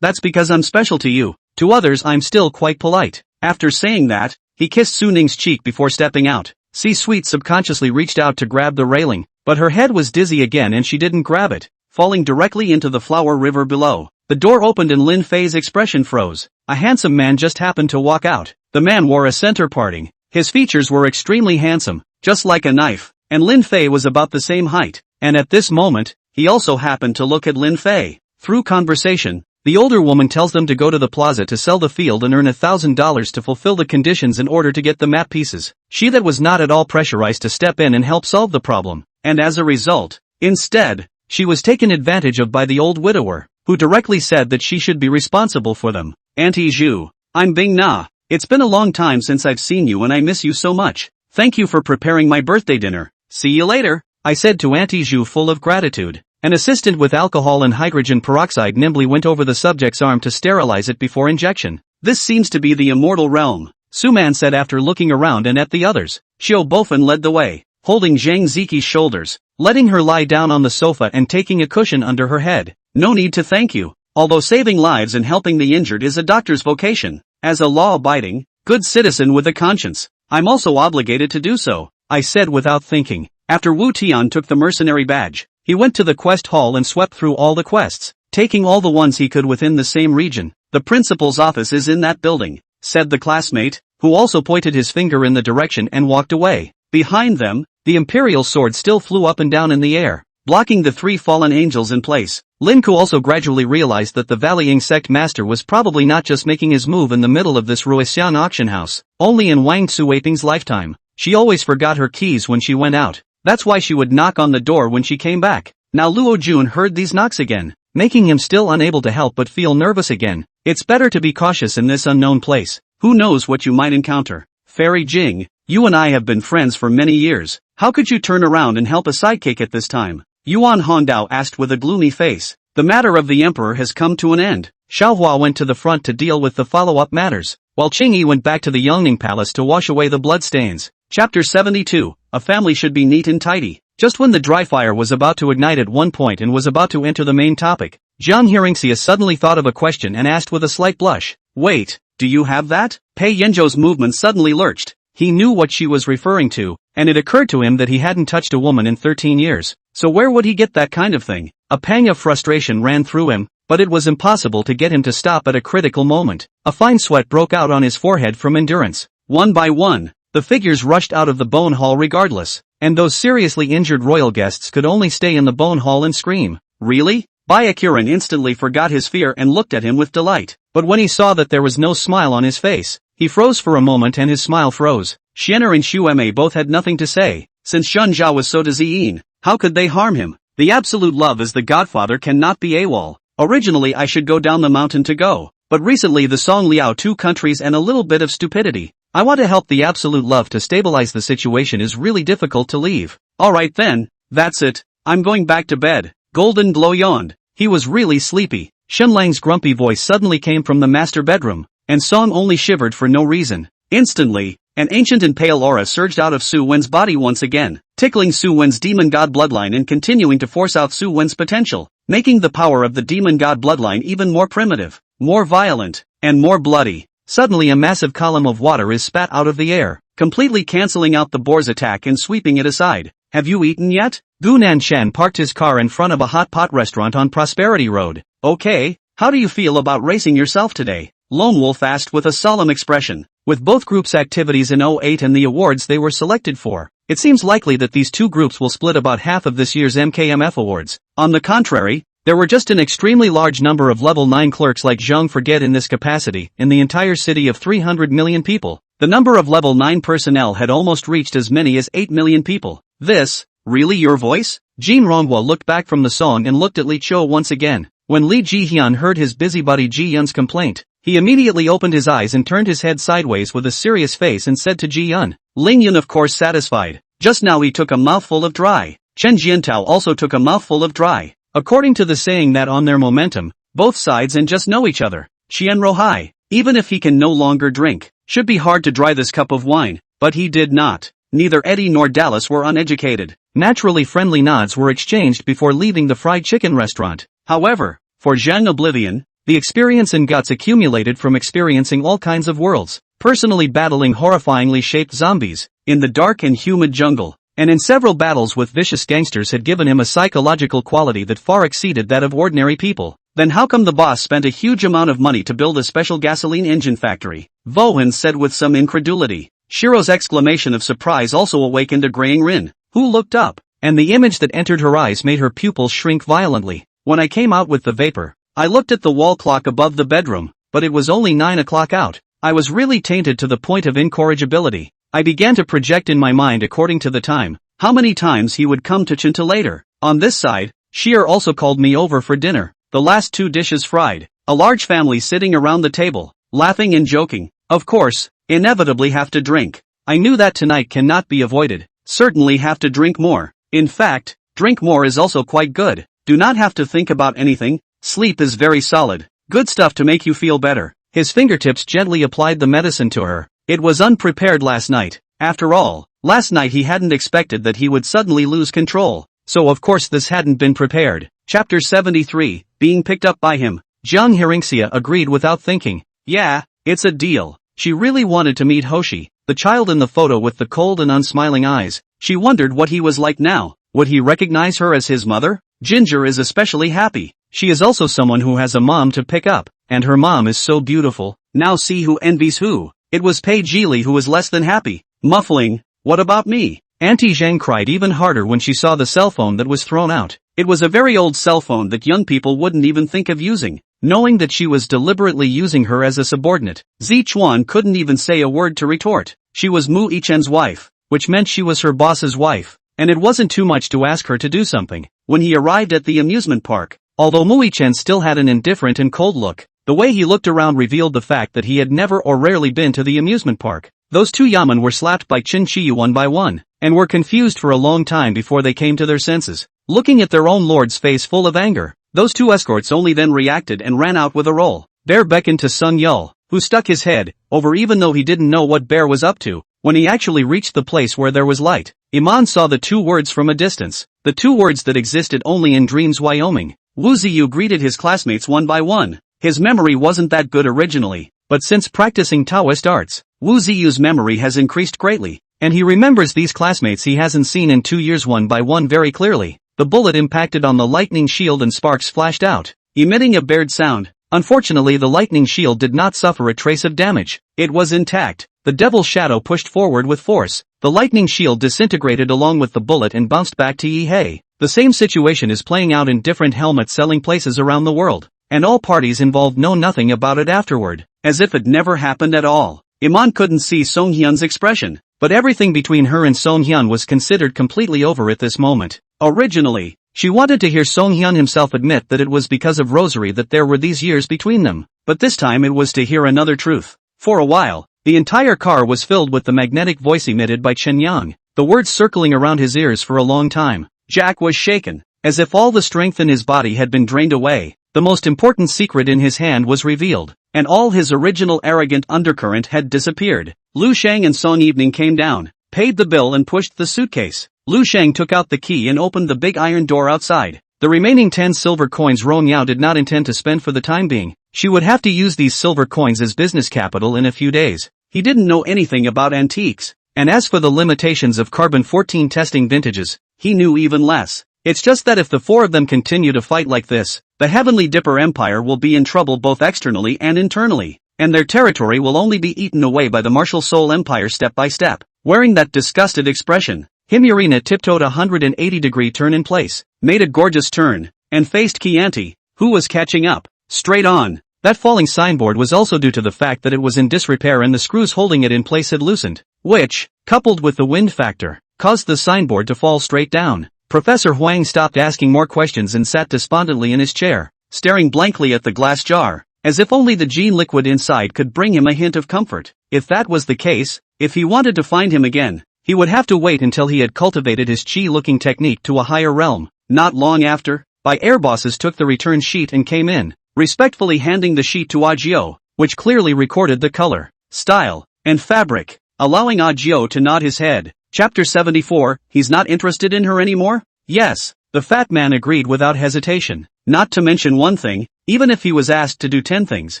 That's because I'm special to you. To others I'm still quite polite. After saying that, he kissed Su Ning's cheek before stepping out. C-Suite subconsciously reached out to grab the railing, but her head was dizzy again and she didn't grab it, falling directly into the flower river below. The door opened and Lin Fei's expression froze. A handsome man just happened to walk out. The man wore a center parting. His features were extremely handsome, just like a knife, and Lin Fei was about the same height, and at this moment, he also happened to look at Lin Fei. Through conversation, the older woman tells them to go to the plaza to sell the field and earn $1,000 to fulfill the conditions in order to get the map pieces. She that was not at all pressurized to step in and help solve the problem, and as a result, instead, she was taken advantage of by the old widower, who directly said that she should be responsible for them. Auntie Zhu, I'm Bing Na. It's been a long time since I've seen you and I miss you so much. Thank you for preparing my birthday dinner. See you later, I said to Auntie Zhu full of gratitude. An assistant with alcohol and hydrogen peroxide nimbly went over the subject's arm to sterilize it before injection. This seems to be the immortal realm, Suman said after looking around and at the others. Xiao Bofan led the way, holding Zhang Ziqi's shoulders, letting her lie down on the sofa and taking a cushion under her head. No need to thank you. Although saving lives and helping the injured is a doctor's vocation, as a law-abiding, good citizen with a conscience, I'm also obligated to do so, I said without thinking. After Wu Tian took the mercenary badge, he went to the quest hall and swept through all the quests, taking all the ones he could within the same region. The principal's office is in that building, said the classmate, who also pointed his finger in the direction and walked away. Behind them, the imperial sword still flew up and down in the air, blocking the three fallen angels in place. Lin Ku also gradually realized that the Valleying sect master was probably not just making his move in the middle of this Ruixian auction house, only in Wang Tsuweiping's lifetime. She always forgot her keys when she went out. That's why she would knock on the door when she came back. Now Luo Jun heard these knocks again, making him still unable to help but feel nervous again. It's better to be cautious in this unknown place. Who knows what you might encounter. Fairy Jing, you and I have been friends for many years. How could you turn around and help a sidekick at this time? Yuan Hongdao asked with a gloomy face. The matter of the emperor has come to an end. Xiaohua went to the front to deal with the follow-up matters, while Qingyi went back to the Yongning Palace to wash away the bloodstains. Chapter 72, A family should be neat and tidy. Just when the dry fire was about to ignite at one point and was about to enter the main topic, Jiang Hearingxia suddenly thought of a question and asked with a slight blush. Wait, do you have that? Pei Yanzhou's movement suddenly lurched. He knew what she was referring to, and it occurred to him that he hadn't touched a woman in 13 years. So where would he get that kind of thing? A pang of frustration ran through him, but it was impossible to get him to stop at a critical moment. A fine sweat broke out on his forehead from endurance. One by one, the figures rushed out of the bone hall regardless, and those seriously injured royal guests could only stay in the bone hall and scream. Really? Byakuran instantly forgot his fear and looked at him with delight, but when he saw that there was no smile on his face, he froze for a moment and his smile froze. Xianer and Xueme both had nothing to say. Since Shunjia was so Ziyin, how could they harm him? The absolute love as the godfather cannot be AWOL. Originally I should go down the mountain to go, but recently the Song Liao 2 countries and a little bit of stupidity. I want to help the absolute love to stabilize the situation is really difficult to leave. Alright then, that's it, I'm going back to bed. Golden Glow yawned. He was really sleepy. Shenlang's grumpy voice suddenly came from the master bedroom, and Song only shivered for no reason. Instantly, an ancient and pale aura surged out of Su Wen's body once again, tickling Su Wen's demon god bloodline and continuing to force out Su Wen's potential, making the power of the demon god bloodline even more primitive, more violent, and more bloody. Suddenly a massive column of water is spat out of the air, completely cancelling out the boar's attack and sweeping it aside. Have you eaten yet? Gu Nanshan parked his car in front of a hot pot restaurant on Prosperity Road. Okay, how do you feel about racing yourself today? Lone Wolf asked with a solemn expression. With both groups' activities in '08 and the awards they were selected for, it seems likely that these two groups will split about half of this year's MKMF awards. On the contrary, there were just an extremely large number of level 9 clerks like Zhang forget in this capacity in the entire city of 300 million people. The number of level 9 personnel had almost reached as many as 8 million people. This, really your voice? Jin Ronghua looked back from the song and looked at Li Chou once again. When Li Jihyun heard his busybody Ji Yun's complaint, he immediately opened his eyes and turned his head sideways with a serious face and said to Ji Yun. Ling Yun of course satisfied. Just now he took a mouthful of dry. Chen Jiantao also took a mouthful of dry. According to the saying that on their momentum, both sides and just know each other. Qian Rohai, even if he can no longer drink, should be hard to dry this cup of wine, but he did not. Neither Eddie nor Dallas were uneducated. Naturally friendly nods were exchanged before leaving the fried chicken restaurant. However, for Zhang Oblivion, the experience and guts accumulated from experiencing all kinds of worlds, personally battling horrifyingly shaped zombies, in the dark and humid jungle, and in several battles with vicious gangsters had given him a psychological quality that far exceeded that of ordinary people. Then how come the boss spent a huge amount of money to build a special gasoline engine factory? Vohan said with some incredulity. Shiro's exclamation of surprise also awakened a graying Rin, who looked up, and the image that entered her eyes made her pupils shrink violently. When I came out with the vapor, I looked at the wall clock above the bedroom, but it was only 9 o'clock out. I was really tainted to the point of incorrigibility. I began to project in my mind according to the time, how many times he would come to Chinta later. On this side, Shir also called me over for dinner, the last 2 dishes fried, a large family sitting around the table, laughing and joking. Of course, inevitably have to drink. I knew that tonight cannot be avoided, certainly have to drink more. In fact, drink more is also quite good. Do not have to think about anything. Sleep is very solid. Good stuff to make you feel better. His fingertips gently applied the medicine to her. It was unprepared last night. After all, last night he hadn't expected that he would suddenly lose control. So of course this hadn't been prepared. Chapter 73, Being Picked Up by Him. Jiang Hearingxia agreed without thinking. Yeah, it's a deal. She really wanted to meet Hoshi, the child in the photo with the cold and unsmiling eyes. She wondered what he was like now. Would he recognize her as his mother? Ginger is especially happy. She is also someone who has a mom to pick up, and her mom is so beautiful. Now see who envies who. It was Pei Jili who was less than happy. Muffling, what about me? Auntie Zhang cried even harder when she saw the cell phone that was thrown out. It was a very old cell phone that young people wouldn't even think of using. Knowing that she was deliberately using her as a subordinate, Zichuan couldn't even say a word to retort. She was Mu Yichen's wife, which meant she was her boss's wife, and it wasn't too much to ask her to do something. When he arrived at the amusement park, although Mu Yichen still had an indifferent and cold look, the way he looked around revealed the fact that he had never or rarely been to the amusement park. Those two yamen were slapped by Qin Chiyu one by one, and were confused for a long time before they came to their senses. Looking at their own lord's face full of anger, those two escorts only then reacted and ran out with a roll. Bear beckoned to Sun Yul, who stuck his head over even though he didn't know what Bear was up to. When he actually reached the place where there was light, Iman saw the two words from a distance, the two words that existed only in dreams. Wyoming. Wu Ziyu greeted his classmates one by one. His memory wasn't that good originally, but since practicing Taoist arts, Wu Ziyu's memory has increased greatly, and he remembers these classmates he hasn't seen in 2 years one by one very clearly. The bullet impacted on the lightning shield and sparks flashed out, emitting a bared sound. Unfortunately, the lightning shield did not suffer a trace of damage. It was intact. The devil's shadow pushed forward with force. The lightning shield disintegrated along with the bullet and bounced back to Yihei. The same situation is playing out in different helmet selling places around the world, and all parties involved know nothing about it afterward, as if it never happened at all. Iman couldn't see Song Hyun's expression, but everything between her and Song Hyun was considered completely over at this moment. Originally, she wanted to hear Song Hyun himself admit that it was because of Rosary that there were these years between them, but this time it was to hear another truth. For a while, the entire car was filled with the magnetic voice emitted by Chen Yang, the words circling around his ears for a long time. Jack was shaken, as if all the strength in his body had been drained away. The most important secret in his hand was revealed, and all his original arrogant undercurrent had disappeared. Lu Shang and Song Evening came down, paid the bill and pushed the suitcase. Lu Shang took out the key and opened the big iron door outside. The remaining 10 silver coins Rong Yao did not intend to spend for the time being. She would have to use these silver coins as business capital in a few days. He didn't know anything about antiques, and as for the limitations of carbon-14 testing vintages, he knew even less. It's just that if the four of them continue to fight like this, the Heavenly Dipper Empire will be in trouble both externally and internally, and their territory will only be eaten away by the Martial Soul Empire step by step. Wearing that disgusted expression, Himurina tiptoed a 180-degree turn in place, made a gorgeous turn, and faced Chianti, who was catching up. Straight on. That falling signboard was also due to the fact that it was in disrepair and the screws holding it in place had loosened, which, coupled with the wind factor, caused the signboard to fall straight down. Professor Huang stopped asking more questions and sat despondently in his chair, staring blankly at the glass jar, as if only the gene liquid inside could bring him a hint of comfort. If that was the case, if he wanted to find him again, he would have to wait until he had cultivated his chi-looking technique to a higher realm. Not long after, Air bosses took the return sheet and came in, respectfully handing the sheet to Agio, which clearly recorded the color, style, and fabric, allowing Agio to nod his head. Chapter 74, He's not interested in her anymore? Yes, the fat man agreed without hesitation. Not to mention one thing, even if he was asked to do 10 things,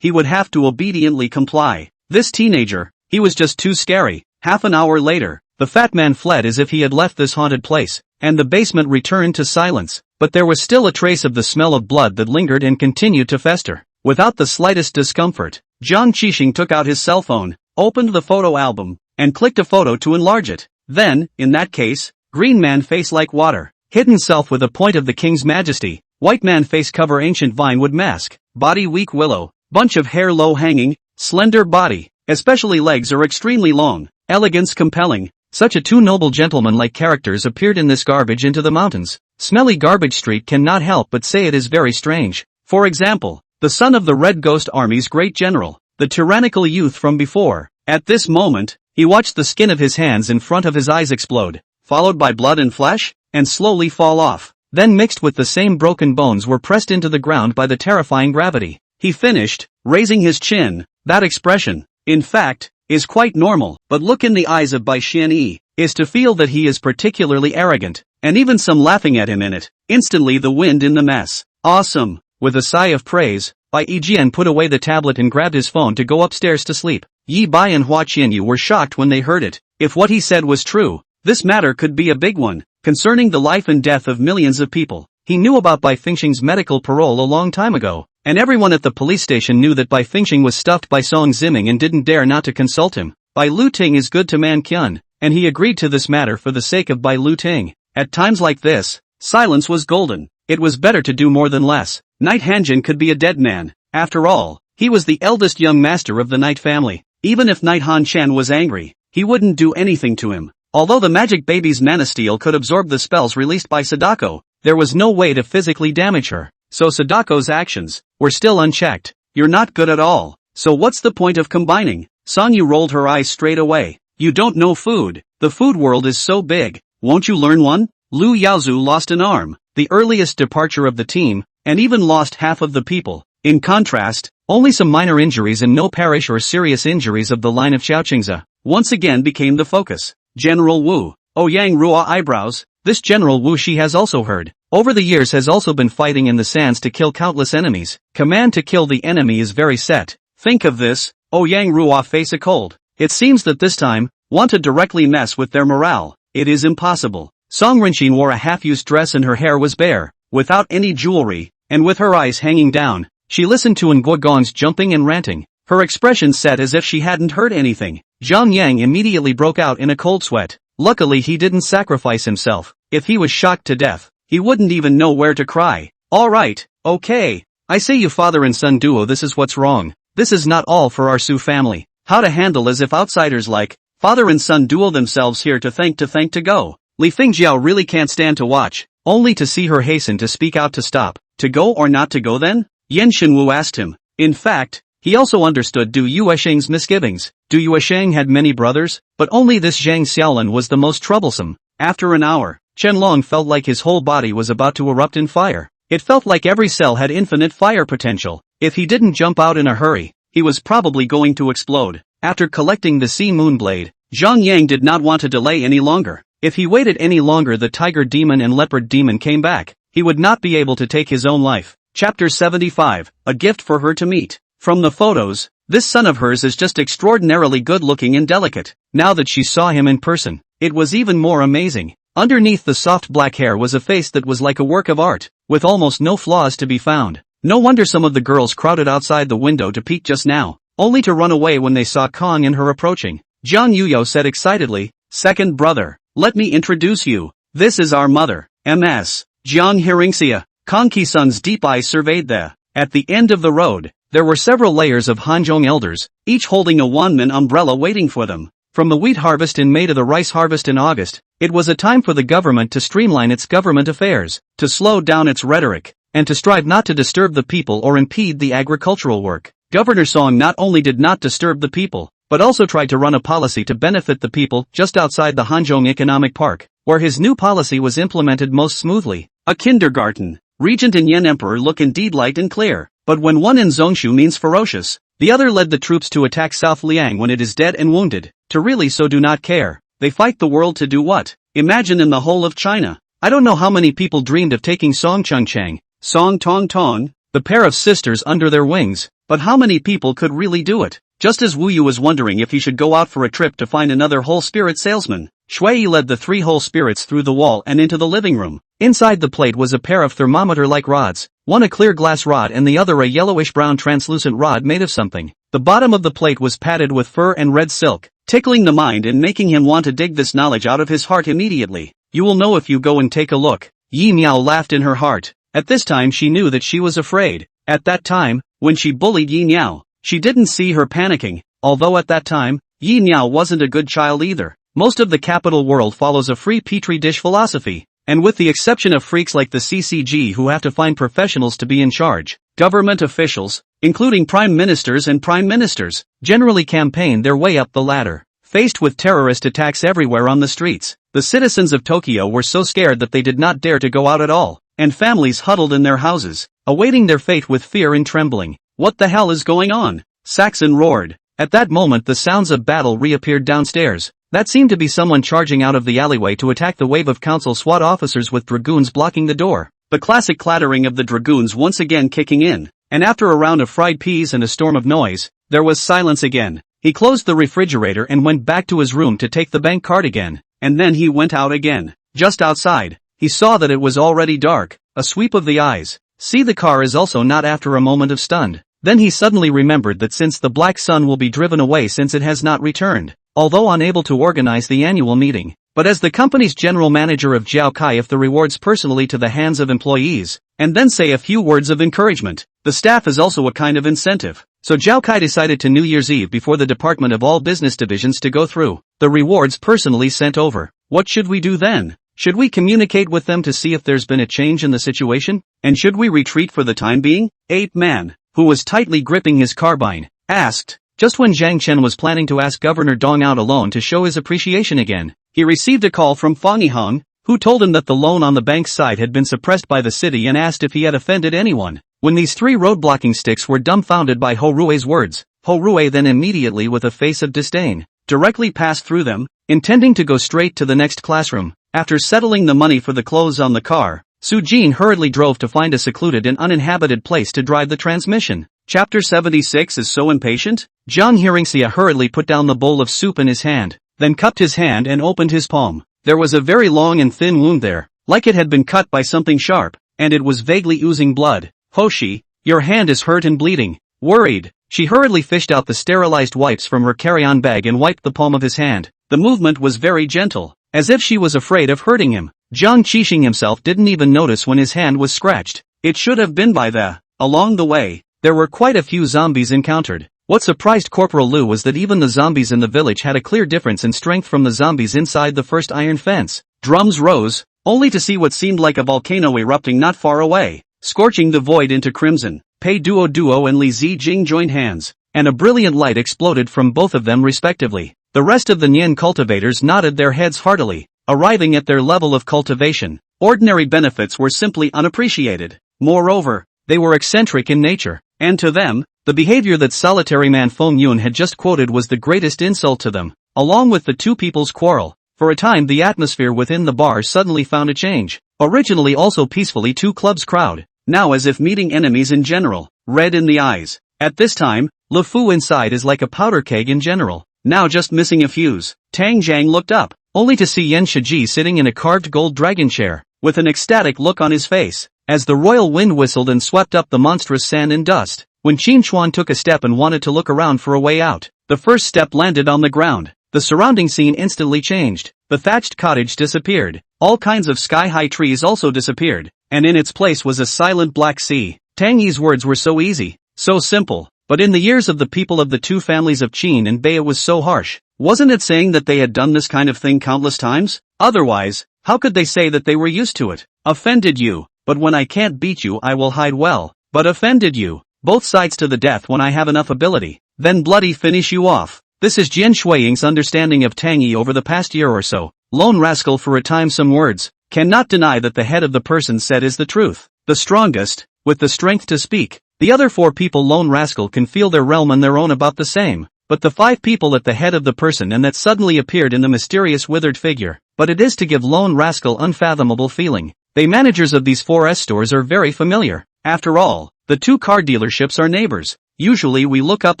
he would have to obediently comply. This teenager, he was just too scary. Half an hour later, the fat man fled as if he had left this haunted place, and the basement returned to silence. But there was still a trace of the smell of blood that lingered and continued to fester. Without the slightest discomfort, Zhang Qixing took out his cell phone, opened the photo album, and clicked a photo to enlarge it. Then, in that case, green man face like water, hidden self with a point of the king's majesty, white man face cover ancient vinewood mask, body weak willow, bunch of hair low hanging, slender body, especially legs are extremely long, elegance compelling. Such a two noble gentleman-like characters appeared in this garbage into the mountains. Smelly Garbage Street cannot help but say it is very strange. For example, the son of the Red Ghost Army's great general, the tyrannical youth from before. At this moment, he watched the skin of his hands in front of his eyes explode, followed by blood and flesh, and slowly fall off. then mixed with the same broken bones were pressed into the ground by the terrifying gravity. He finished, raising his chin. That expression, in fact, is quite normal, but look in the eyes of Bai Xianyi, is to feel that he is particularly arrogant, and even some laughing at him in it. Instantly the wind in the mess. Awesome. With a sigh of praise, Bai Yijian put away the tablet and grabbed his phone to go upstairs to sleep. Yi Bai and Hua Qianyu were shocked when they heard it. If what he said was true, this matter could be a big one, concerning the life and death of millions of people. He knew about Bai Fengxing's medical parole a long time ago, and everyone at the police station knew that Bai Fengxing was stuffed by Song Ziming and didn't dare not to consult him. Bai Lu Ting is good to Man Qian, and he agreed to this matter for the sake of Bai Lu Ting. At times like this, silence was golden. It was better to do more than less. Knight Hanjin could be a dead man. After all, he was the eldest young master of the Knight family. Even if Knight Han Chen was angry, he wouldn't do anything to him. Although the magic baby's mana steel could absorb the spells released by Sadako, there was no way to physically damage her, so Sadako's actions were still unchecked. You're not good at all, so what's the point of combining? Song Yu rolled her eyes straight away. You don't know food. The food world is so big. Won't you learn one? Lu Yaozu lost an arm, the earliest departure of the team, and even lost half of the people. In contrast, only some minor injuries and no parish or serious injuries of the line of Xiaoqingza once again became the focus. General Wu. Ouyang Rua eyebrows. This General Wu she has also heard. Over the years has also been fighting in the sands to kill countless enemies. Command to kill the enemy is very set. Think of this. Ouyang Rua face a cold. It seems that this time, want to directly mess with their morale. It is impossible. Song Rinxin wore a half-used dress and her hair was bare, without any jewelry, and with her eyes hanging down. She listened to Nguo Gong's jumping and ranting. Her expression set as if she hadn't heard anything. Zhang Yang immediately broke out in a cold sweat. Luckily he didn't sacrifice himself. If he was shocked to death, he wouldn't even know where to cry. Alright, okay. I say you father and son duo, this is what's wrong. This is not all for our Su family. How to handle as if outsiders like father and son duel themselves here to thank to go. Li Fengjiao really can't stand to watch, only to see her hasten to speak out to stop. To go or not to go then? Yan Shenwu asked him. In fact, he also understood Du Yuesheng's misgivings. Du Yuesheng had many brothers, but only this Zhang Xiaolin was the most troublesome. After an hour, Qianlong felt like his whole body was about to erupt in fire. It felt like every cell had infinite fire potential. If he didn't jump out in a hurry, he was probably going to explode. After collecting the Sea Moon Blade, Zhang Yang did not want to delay any longer. If he waited any longer, the Tiger Demon and Leopard Demon came back. He would not be able to take his own life. Chapter 75, A Gift for Her to Meet. From the photos, this son of hers is just extraordinarily good-looking and delicate. Now that she saw him in person, it was even more amazing. Underneath the soft black hair was a face that was like a work of art, with almost no flaws to be found. No wonder some of the girls crowded outside the window to peek just now, only to run away when they saw Kong and her approaching. Jiang Yuyo said excitedly, "Second brother, let me introduce you. This is our mother, Ms. Jiang Hearingxia." Kong Ki-sun's deep eyes surveyed the. At the end of the road, there were several layers of Hanzhong elders, each holding a Wanman umbrella waiting for them. From the wheat harvest in May to the rice harvest in August, it was a time for the government to streamline its government affairs, to slow down its rhetoric, and to strive not to disturb the people or impede the agricultural work. Governor Song not only did not disturb the people, but also tried to run a policy to benefit the people just outside the Hanzhong Economic Park, where his new policy was implemented most smoothly. A kindergarten. Regent and Yan Emperor look indeed light and clear, but when one in Zongshu means ferocious, the other led the troops to attack South Liang when it is dead and wounded, to really so do not care. They fight the world to do what? Imagine in the whole of China. I don't know how many people dreamed of taking Song Chengcheng, Song Tong Tong, the pair of sisters under their wings, but how many people could really do it? Just as Wu Yu was wondering if he should go out for a trip to find another whole spirit salesman, Shui led the 3 whole spirits through the wall and into the living room. Inside the plate was a pair of thermometer-like rods, one a clear glass rod and the other a yellowish-brown translucent rod made of something. The bottom of the plate was padded with fur and red silk, tickling the mind and making him want to dig this knowledge out of his heart immediately. You will know if you go and take a look. Yi Miao laughed in her heart. At this time she knew that she was afraid. At that time, when she bullied Yi Miao, she didn't see her panicking, although at that time, Yi Miao wasn't a good child either. Most of the capital world follows a free petri dish philosophy, and with the exception of freaks like the CCG who have to find professionals to be in charge, government officials, including prime ministers and prime ministers, generally campaign their way up the ladder. Faced with terrorist attacks everywhere on the streets, the citizens of Tokyo were so scared that they did not dare to go out at all. and families huddled in their houses, awaiting their fate with fear and trembling. What the hell is going on? Saxon roared. At that moment the sounds of battle reappeared downstairs. That seemed to be someone charging out of the alleyway to attack the wave of council SWAT officers with dragoons blocking the door. The classic clattering of the dragoons once again kicking in, and after a round of fried peas and a storm of noise, there was silence again. He closed the refrigerator and went back to his room to take the bank card again, and then he went out again. Just outside, he saw that it was already dark. A sweep of the eyes. See, the car is also not. After a moment of stunned. Then he suddenly remembered that since the Black Sun will be driven away since it has not returned, although unable to organize the annual meeting. But as the company's general manager of Zhao Kai, if the rewards personally to the hands of employees, and then say a few words of encouragement, the staff is also a kind of incentive. So Zhao Kai decided to New Year's Eve before the department of all business divisions to go through the rewards personally sent over. What should we do then? Should we communicate with them to see if there's been a change in the situation? And should we retreat for the time being? Ape Man, who was tightly gripping his carbine, asked. Just when Jiang Chen was planning to ask Governor Dong out alone to show his appreciation again, he received a call from Fang Yihang, who told him that the loan on the bank's side had been suppressed by the city and asked if he had offended anyone. When these three roadblocking sticks were dumbfounded by Ho Rui's words, Ho Rui then immediately, with a face of disdain, directly passed through them, intending to go straight to the next classroom. After settling the money for the clothes on the car, Su Jin hurriedly drove to find a secluded and uninhabited place to drive the transmission. Chapter 76 is so impatient? Jiang Hearingxia hurriedly put down the bowl of soup in his hand, then cupped his hand and opened his palm. There was a very long and thin wound there, like it had been cut by something sharp, and it was vaguely oozing blood. Hoshi, your hand is hurt and bleeding. Worried, she hurriedly fished out the sterilized wipes from her carry-on bag and wiped the palm of his hand. The movement was very gentle, as if she was afraid of hurting him. Jiang Qixing himself didn't even notice when his hand was scratched. It should have been by the. Along the way, there were quite a few zombies encountered. What surprised Corporal Lu was that even the zombies in the village had a clear difference in strength from the zombies inside the first iron fence. Drums rose, only to see what seemed like a volcano erupting not far away, scorching the void into crimson. Pei Duo and Li Zijing joined hands, and a brilliant light exploded from both of them respectively. The rest of the Nian cultivators nodded their heads heartily. Arriving at their level of cultivation, ordinary benefits were simply unappreciated. Moreover, they were eccentric in nature, and to them, the behavior that solitary man Feng Yun had just quoted was the greatest insult to them. Along with the two people's quarrel, for a time the atmosphere within the bar suddenly found a change. Originally also peacefully two clubs crowd, now as if meeting enemies in general, red in the eyes. At this time, Le Fu inside is like a powder keg in general, now just missing a fuse. Tang Jiang looked up, only to see Yan Shiji sitting in a carved gold dragon chair, with an ecstatic look on his face, as the royal wind whistled and swept up the monstrous sand and dust. When Qin Chuan took a step and wanted to look around for a way out, the first step landed on the ground. The surrounding scene instantly changed. The thatched cottage disappeared, all kinds of sky-high trees also disappeared, and in its place was a silent black sea. Tang Yi's words were so easy, so simple, but in the ears of the people of the two families of Qin and Bei it was so harsh. Wasn't it saying that they had done this kind of thing countless times? Otherwise, how could they say that they were used to it? Offended you, but when I can't beat you I will hide well. But offended you, both sides to the death when I have enough ability, then bloody finish you off. This is Jian Shuiying's understanding of Tang Yi over the past year or so. Lone rascal for a time some words, cannot deny that the head of the person said is the truth. The strongest, with the strength to speak. The other four people lone rascal can feel their realm and their own about the same. But the five people at the head of the person and that suddenly appeared in the mysterious withered figure. But it is to give lone rascal unfathomable feeling. They managers of these 4S stores are very familiar. After all, the two car dealerships are neighbors. Usually we look up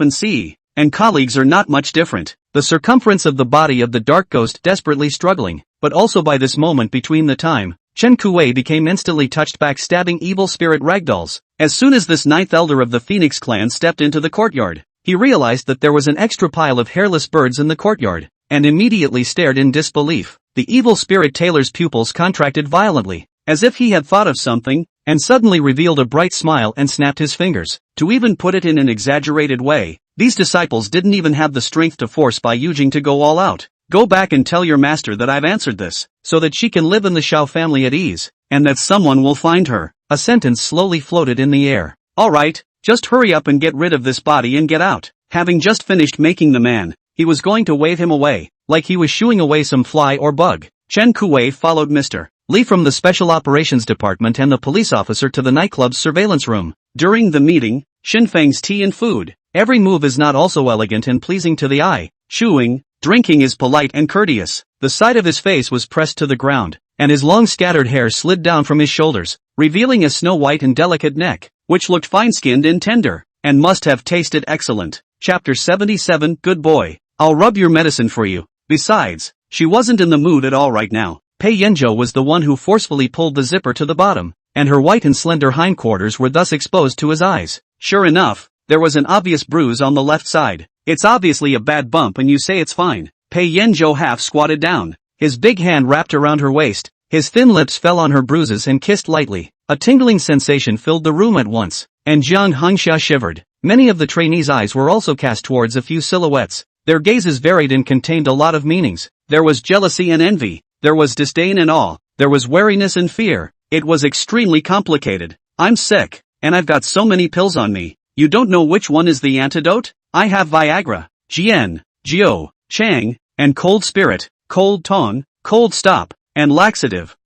and see. And colleagues are not much different. The circumference of the body of the dark ghost desperately struggling. But also by this moment between the time, Chen Kuei became instantly touched back stabbing evil spirit ragdolls. As soon as this ninth elder of the Phoenix clan stepped into the courtyard, he realized that there was an extra pile of hairless birds in the courtyard, and immediately stared in disbelief. The evil spirit tailor's pupils contracted violently, as if he had thought of something, and suddenly revealed a bright smile and snapped his fingers. To even put it in an exaggerated way, these disciples didn't even have the strength to force Bai Yujing to go all out. Go back and tell your master that I've answered this, so that she can live in the Shao family at ease, and that someone will find her. A sentence slowly floated in the air. Alright, just hurry up and get rid of this body and get out. Having just finished making the man, he was going to wave him away, like he was shooing away some fly or bug. Chen Kuei followed Mr. Lee from the Special Operations Department and the police officer to the nightclub's surveillance room. During the meeting, Xinfeng's tea and food. Every move is not also elegant and pleasing to the eye. Chewing, drinking is polite and courteous. The side of his face was pressed to the ground, and his long scattered hair slid down from his shoulders, revealing a snow-white and delicate neck, which looked fine-skinned and tender, and must have tasted excellent. Chapter 77. Good boy. I'll rub your medicine for you. Besides, she wasn't in the mood at all right now. Pei Yanzhou was the one who forcefully pulled the zipper to the bottom, and her white and slender hindquarters were thus exposed to his eyes. Sure enough, there was an obvious bruise on the left side. It's obviously a bad bump and you say it's fine. Pei Yanzhou half squatted down, his big hand wrapped around her waist, his thin lips fell on her bruises and kissed lightly. A tingling sensation filled the room at once, and Jiang Hearingxia shivered. Many of the trainees' eyes were also cast towards a few silhouettes. Their gazes varied and contained a lot of meanings. There was jealousy and envy, there was disdain and awe, there was wariness and fear. It was extremely complicated. I'm sick, and I've got so many pills on me. You don't know which one is the antidote? I have Viagra, Jian, Zhao, Chang, and cold spirit, cold tong, cold stop, and laxative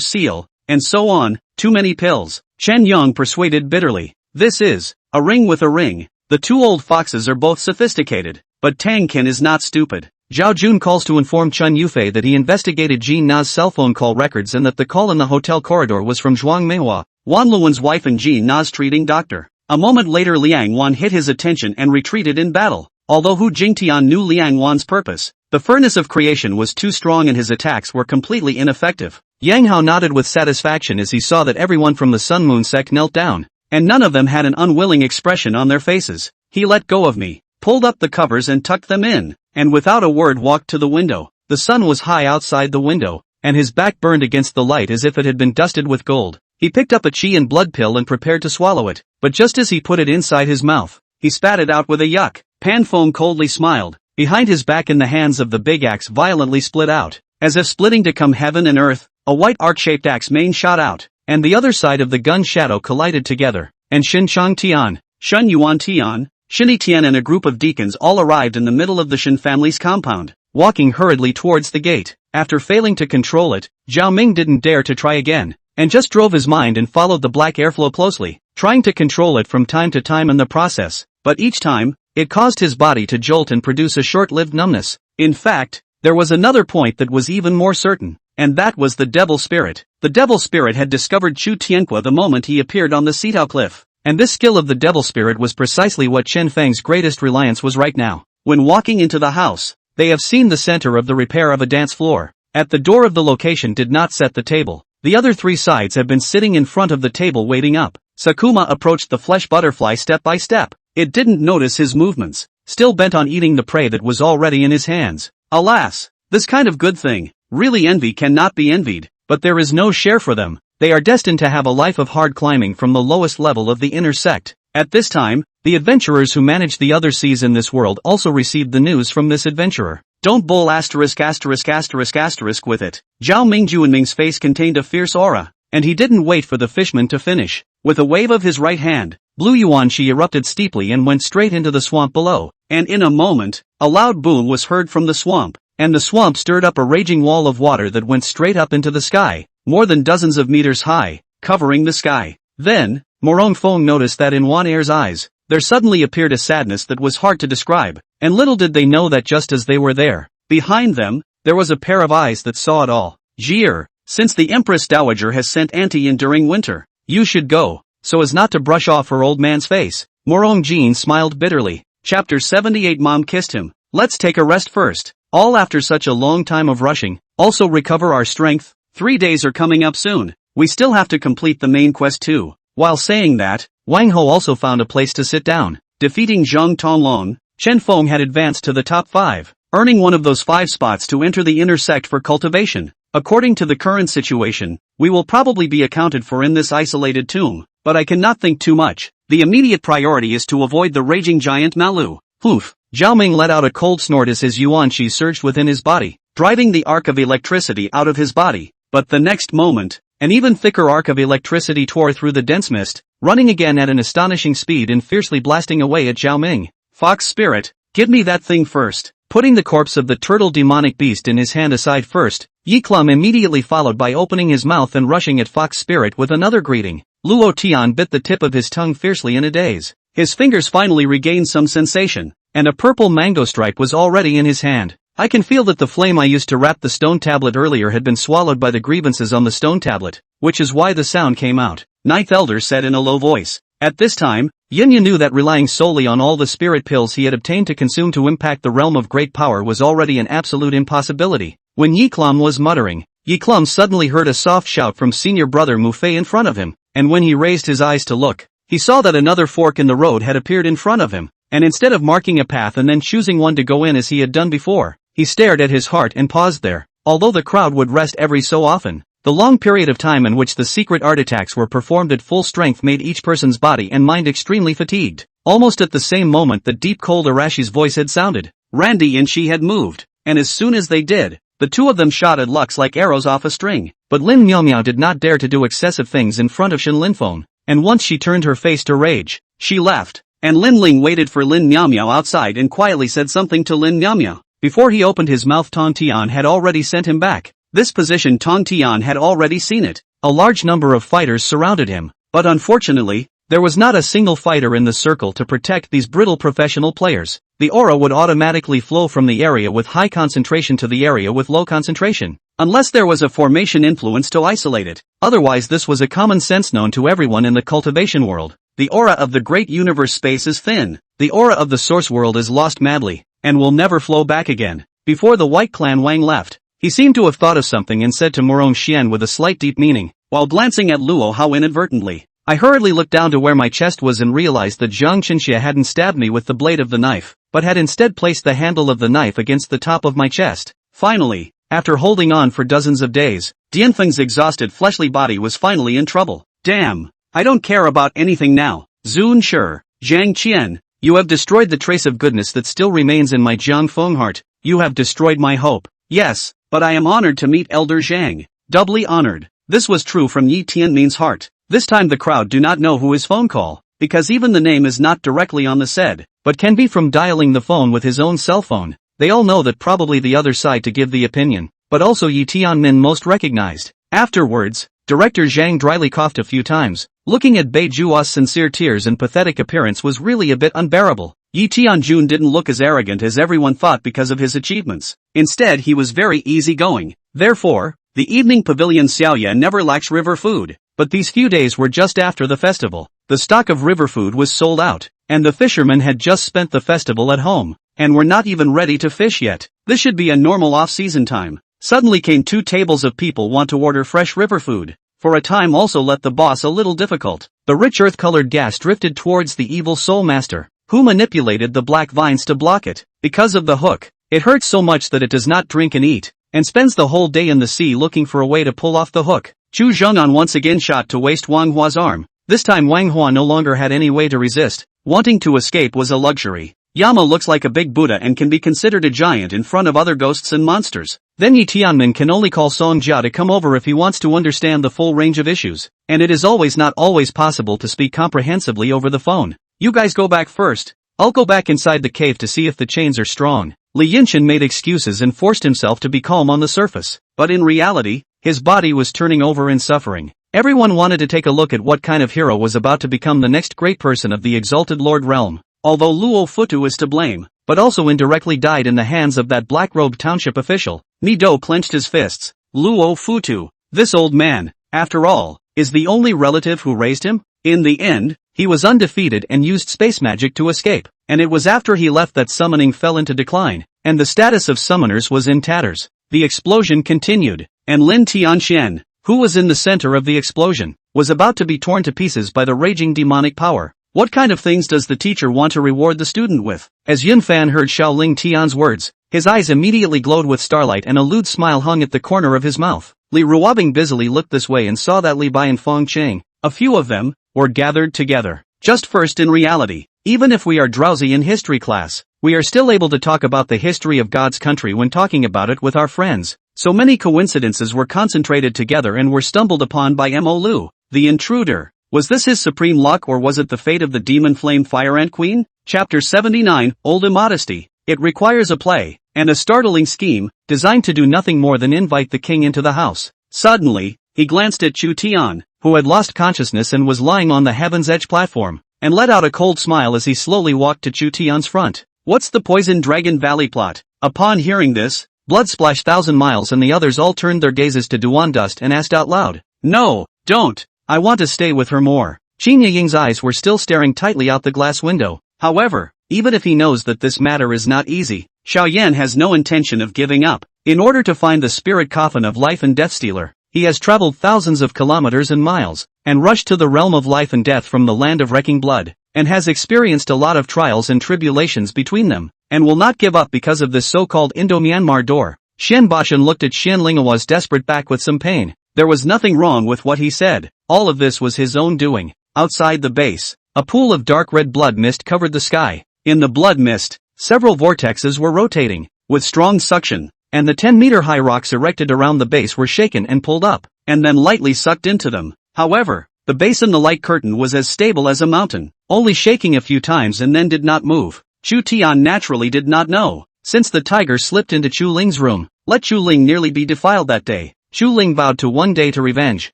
seal, and so on. Too many pills. Chen Yang persuaded bitterly. This is a ring with a ring. The two old foxes are both sophisticated, but Tang Qin is not stupid. Zhao Jun calls to inform Chen Yufei that he investigated Jean Na's cell phone call records and that the call in the hotel corridor was from Zhuang Manhwa, Wan Luan's wife and Jean Na's treating doctor. A moment later Liang Wan hit his attention and retreated in battle. Although Hu Jingtian knew Liang Wan's purpose, the furnace of creation was too strong and his attacks were completely ineffective. Yang Hao nodded with satisfaction as he saw that everyone from the Sun Moon sect knelt down, and none of them had an unwilling expression on their faces. He let go of me, pulled up the covers and tucked them in, and without a word walked to the window. The sun was high outside the window, and his back burned against the light as if it had been dusted with gold. He picked up a qi and blood pill and prepared to swallow it, but just as he put it inside his mouth, he spat it out with a yuck. Pan Feng coldly smiled. Behind his back in the hands of the big axe violently split out, as if splitting to come heaven and earth. A white arc-shaped axe mane shot out, and the other side of the gun shadow collided together, and Shin Chang Tian, Shun Yuan Tian, Shin Tian and a group of deacons all arrived in the middle of the Shin family's compound, walking hurriedly towards the gate. After failing to control it, Zhao Ming didn't dare to try again, and just drove his mind and followed the black airflow closely, trying to control it from time to time in the process, but each time, it caused his body to jolt and produce a short-lived numbness. In fact, there was another point that was even more certain, and that was the devil spirit. The devil spirit had discovered Chu Tianqua the moment he appeared on the Sitao cliff, and this skill of the devil spirit was precisely what Chen Feng's greatest reliance was right now. When walking into the house, they have seen the center of the repair of a dance floor. At the door of the location did not set the table. The other three sides have been sitting in front of the table waiting up. Sakuma approached the flesh butterfly step by step. It didn't notice his movements, still bent on eating the prey that was already in his hands. Alas, this kind of good thing, really envy cannot be envied, but there is no share for them. They are destined to have a life of hard climbing from the lowest level of the inner sect. At this time, the adventurers who managed the other seas in this world also received the news from this adventurer. Don't bull ***** with it. Zhao Mingjuanming's face contained a fierce aura, and he didn't wait for the fishman to finish. With a wave of his right hand, Blue Yuanxi erupted steeply and went straight into the swamp below, and in a moment, a loud boom was heard from the swamp, and the swamp stirred up a raging wall of water that went straight up into the sky, more than dozens of meters high, covering the sky. Then, Morong Feng noticed that in Wan Er's eyes, there suddenly appeared a sadness that was hard to describe, and little did they know that just as they were there, behind them, there was a pair of eyes that saw it all. Jier, since the Empress Dowager has sent Auntie in during winter, you should go, so as not to brush off her old man's face. Morong Jean smiled bitterly. Chapter 78. Mom kissed him. Let's take a rest first. All after such a long time of rushing, also recover our strength. 3 days are coming up soon. We still have to complete the main quest too. While saying that, Wang Ho also found a place to sit down. Defeating Zhang Tonglong, Chen Feng had advanced to the top 5, earning one of those 5 spots to enter the inner sect for cultivation. According to the current situation, we will probably be accounted for in this isolated tomb, but I cannot think too much. The immediate priority is to avoid the raging giant Malu. Poof! Zhao Ming let out a cold snort as his yuan-qi surged within his body, driving the arc of electricity out of his body. But the next moment, an even thicker arc of electricity tore through the dense mist, running again at an astonishing speed and fiercely blasting away at Zhao Ming. Fox spirit, give me that thing first. Putting the corpse of the turtle demonic beast in his hand aside first, Yi Clum immediately followed by opening his mouth and rushing at Fox Spirit with another greeting. Luo Tian bit the tip of his tongue fiercely in a daze. His fingers finally regained some sensation, and a purple mango stripe was already in his hand. I can feel that the flame I used to wrap the stone tablet earlier had been swallowed by the grievances on the stone tablet, which is why the sound came out. Ninth Elder said in a low voice. At this time, Yinya knew that relying solely on all the spirit pills he had obtained to consume to impact the realm of great power was already an absolute impossibility. When Yi Clum was muttering, Yi Clum suddenly heard a soft shout from senior brother Mu Fei in front of him, and when he raised his eyes to look, he saw that another fork in the road had appeared in front of him, and instead of marking a path and then choosing one to go in as he had done before, he stared at his heart and paused there. Although the crowd would rest every so often, the long period of time in which the secret art attacks were performed at full strength made each person's body and mind extremely fatigued. Almost at the same moment that deep cold Arashi's voice had sounded, Randy and she had moved, and as soon as they did, the two of them shot at Lux like arrows off a string. But Lin Miaomiao did not dare to do excessive things in front of Shen Linfeng, and once she turned her face to rage, she left, and Lin Ling waited for Lin Miaomiao outside and quietly said something to Lin Miaomiao. Before he opened his mouth, Tong Tian had already sent him back. This position Tong Tian had already seen it. A large number of fighters surrounded him, but unfortunately, there was not a single fighter in the circle to protect these brittle professional players. The aura would automatically flow from the area with high concentration to the area with low concentration, unless there was a formation influence to isolate it. Otherwise this was a common sense known to everyone in the cultivation world. The aura of the great universe space is thin. The aura of the source world is lost madly, and will never flow back again. Before the White Clan Wang left, he seemed to have thought of something and said to Murong Xian with a slight deep meaning, while glancing at Luo Hao inadvertently. I hurriedly looked down to where my chest was and realized that Jiang Qinxia hadn't stabbed me with the blade of the knife, but had instead placed the handle of the knife against the top of my chest. Finally, after holding on for dozens of days, Dianfeng's exhausted fleshly body was finally in trouble. Damn! I don't care about anything now. Zun Shi, Zhang Qian, you have destroyed the trace of goodness that still remains in my Jiang Feng heart. You have destroyed my hope. Yes, but I am honored to meet Elder Zhang. Doubly honored. This was true from Yi Tianmin's heart. This time the crowd do not know who his phone call, because even the name is not directly on the said, but can be from dialing the phone with his own cell phone. They all know that probably the other side to give the opinion, but also Yi Tianmin most recognized. Afterwards, Director Zhang dryly coughed a few times. Looking at Bei Zhua's sincere tears and pathetic appearance was really a bit unbearable. Yi Tianjun didn't look as arrogant as everyone thought because of his achievements. Instead he was very easygoing. Therefore, the evening pavilion Xiaoya never lacks river food. But these few days were just after the festival. The stock of river food was sold out, and the fishermen had just spent the festival at home, and were not even ready to fish yet. This should be a normal off-season time. Suddenly came 2 tables of people want to order fresh river food. For a time also let the boss a little difficult. The rich earth-colored gas drifted towards the evil soul master, who manipulated the black vines to block it. Because of the hook, it hurts so much that it does not drink and eat, and spends the whole day in the sea looking for a way to pull off the hook. Chu Zheng'an once again shot to waste Wang Hua's arm. This time Wang Hua no longer had any way to resist. Wanting to escape was a luxury. Yama looks like a big Buddha and can be considered a giant in front of other ghosts and monsters. Then Yi Tianmin can only call Song Jia to come over if he wants to understand the full range of issues, and it is not always possible to speak comprehensively over the phone. You guys go back first. I'll go back inside the cave to see if the chains are strong. Li Yinshan made excuses and forced himself to be calm on the surface, but in reality, his body was turning over in suffering. Everyone wanted to take a look at what kind of hero was about to become the next great person of the exalted Lord Realm. Although Luo Futu is to blame, but also indirectly died in the hands of that black-robed township official. Nido clenched his fists. Luo Futu, this old man, after all, is the only relative who raised him? In the end, he was undefeated and used space magic to escape, and it was after he left that summoning fell into decline, and the status of summoners was in tatters. The explosion continued, and Lin Tianxian, who was in the center of the explosion, was about to be torn to pieces by the raging demonic power. What kind of things does the teacher want to reward the student with? As Yun Fan heard Xiaoling Tian's words, his eyes immediately glowed with starlight and a lewd smile hung at the corner of his mouth. Li Ruobing busily looked this way and saw that Li Bai and Feng Cheng, a few of them, were gathered together. Just first in reality, even if we are drowsy in history class, we are still able to talk about the history of God's country when talking about it with our friends. So many coincidences were concentrated together and were stumbled upon by Mo Lu, the intruder. Was this his supreme luck or was it the fate of the demon flame fire ant queen? Chapter 79, Old Immodesty. It requires a play, and a startling scheme, designed to do nothing more than invite the king into the house. Suddenly, he glanced at Chu Tian, who had lost consciousness and was lying on the Heaven's Edge platform, and let out a cold smile as he slowly walked to Chu Tian's front. What's the Poison Dragon Valley plot? Upon hearing this, blood splashed 1,000 miles and the others all turned their gazes to Duan Dust and asked out loud. No, don't. I want to stay with her more. Qin Ying's eyes were still staring tightly out the glass window. However, even if he knows that this matter is not easy, Xiao Yan has no intention of giving up. In order to find the spirit coffin of Life and Death Stealer, he has traveled thousands of kilometers and miles, and rushed to the realm of life and death from the land of wrecking blood, and has experienced a lot of trials and tribulations between them, and will not give up because of this so-called Indo-Myanmar door. Xian Bashan looked at Xian Linghua's desperate back with some pain. There was nothing wrong with what he said. All of this was his own doing. Outside the base, a pool of dark red blood mist covered the sky. In the blood mist, several vortexes were rotating, with strong suction, and the 10-meter-high rocks erected around the base were shaken and pulled up, and then lightly sucked into them. However, the base in the light curtain was as stable as a mountain, only shaking a few times and then did not move. Chu Tian naturally did not know, since the tiger slipped into Chu Ling's room. Let Chu Ling nearly be defiled that day. Chu Ling vowed to one day to revenge.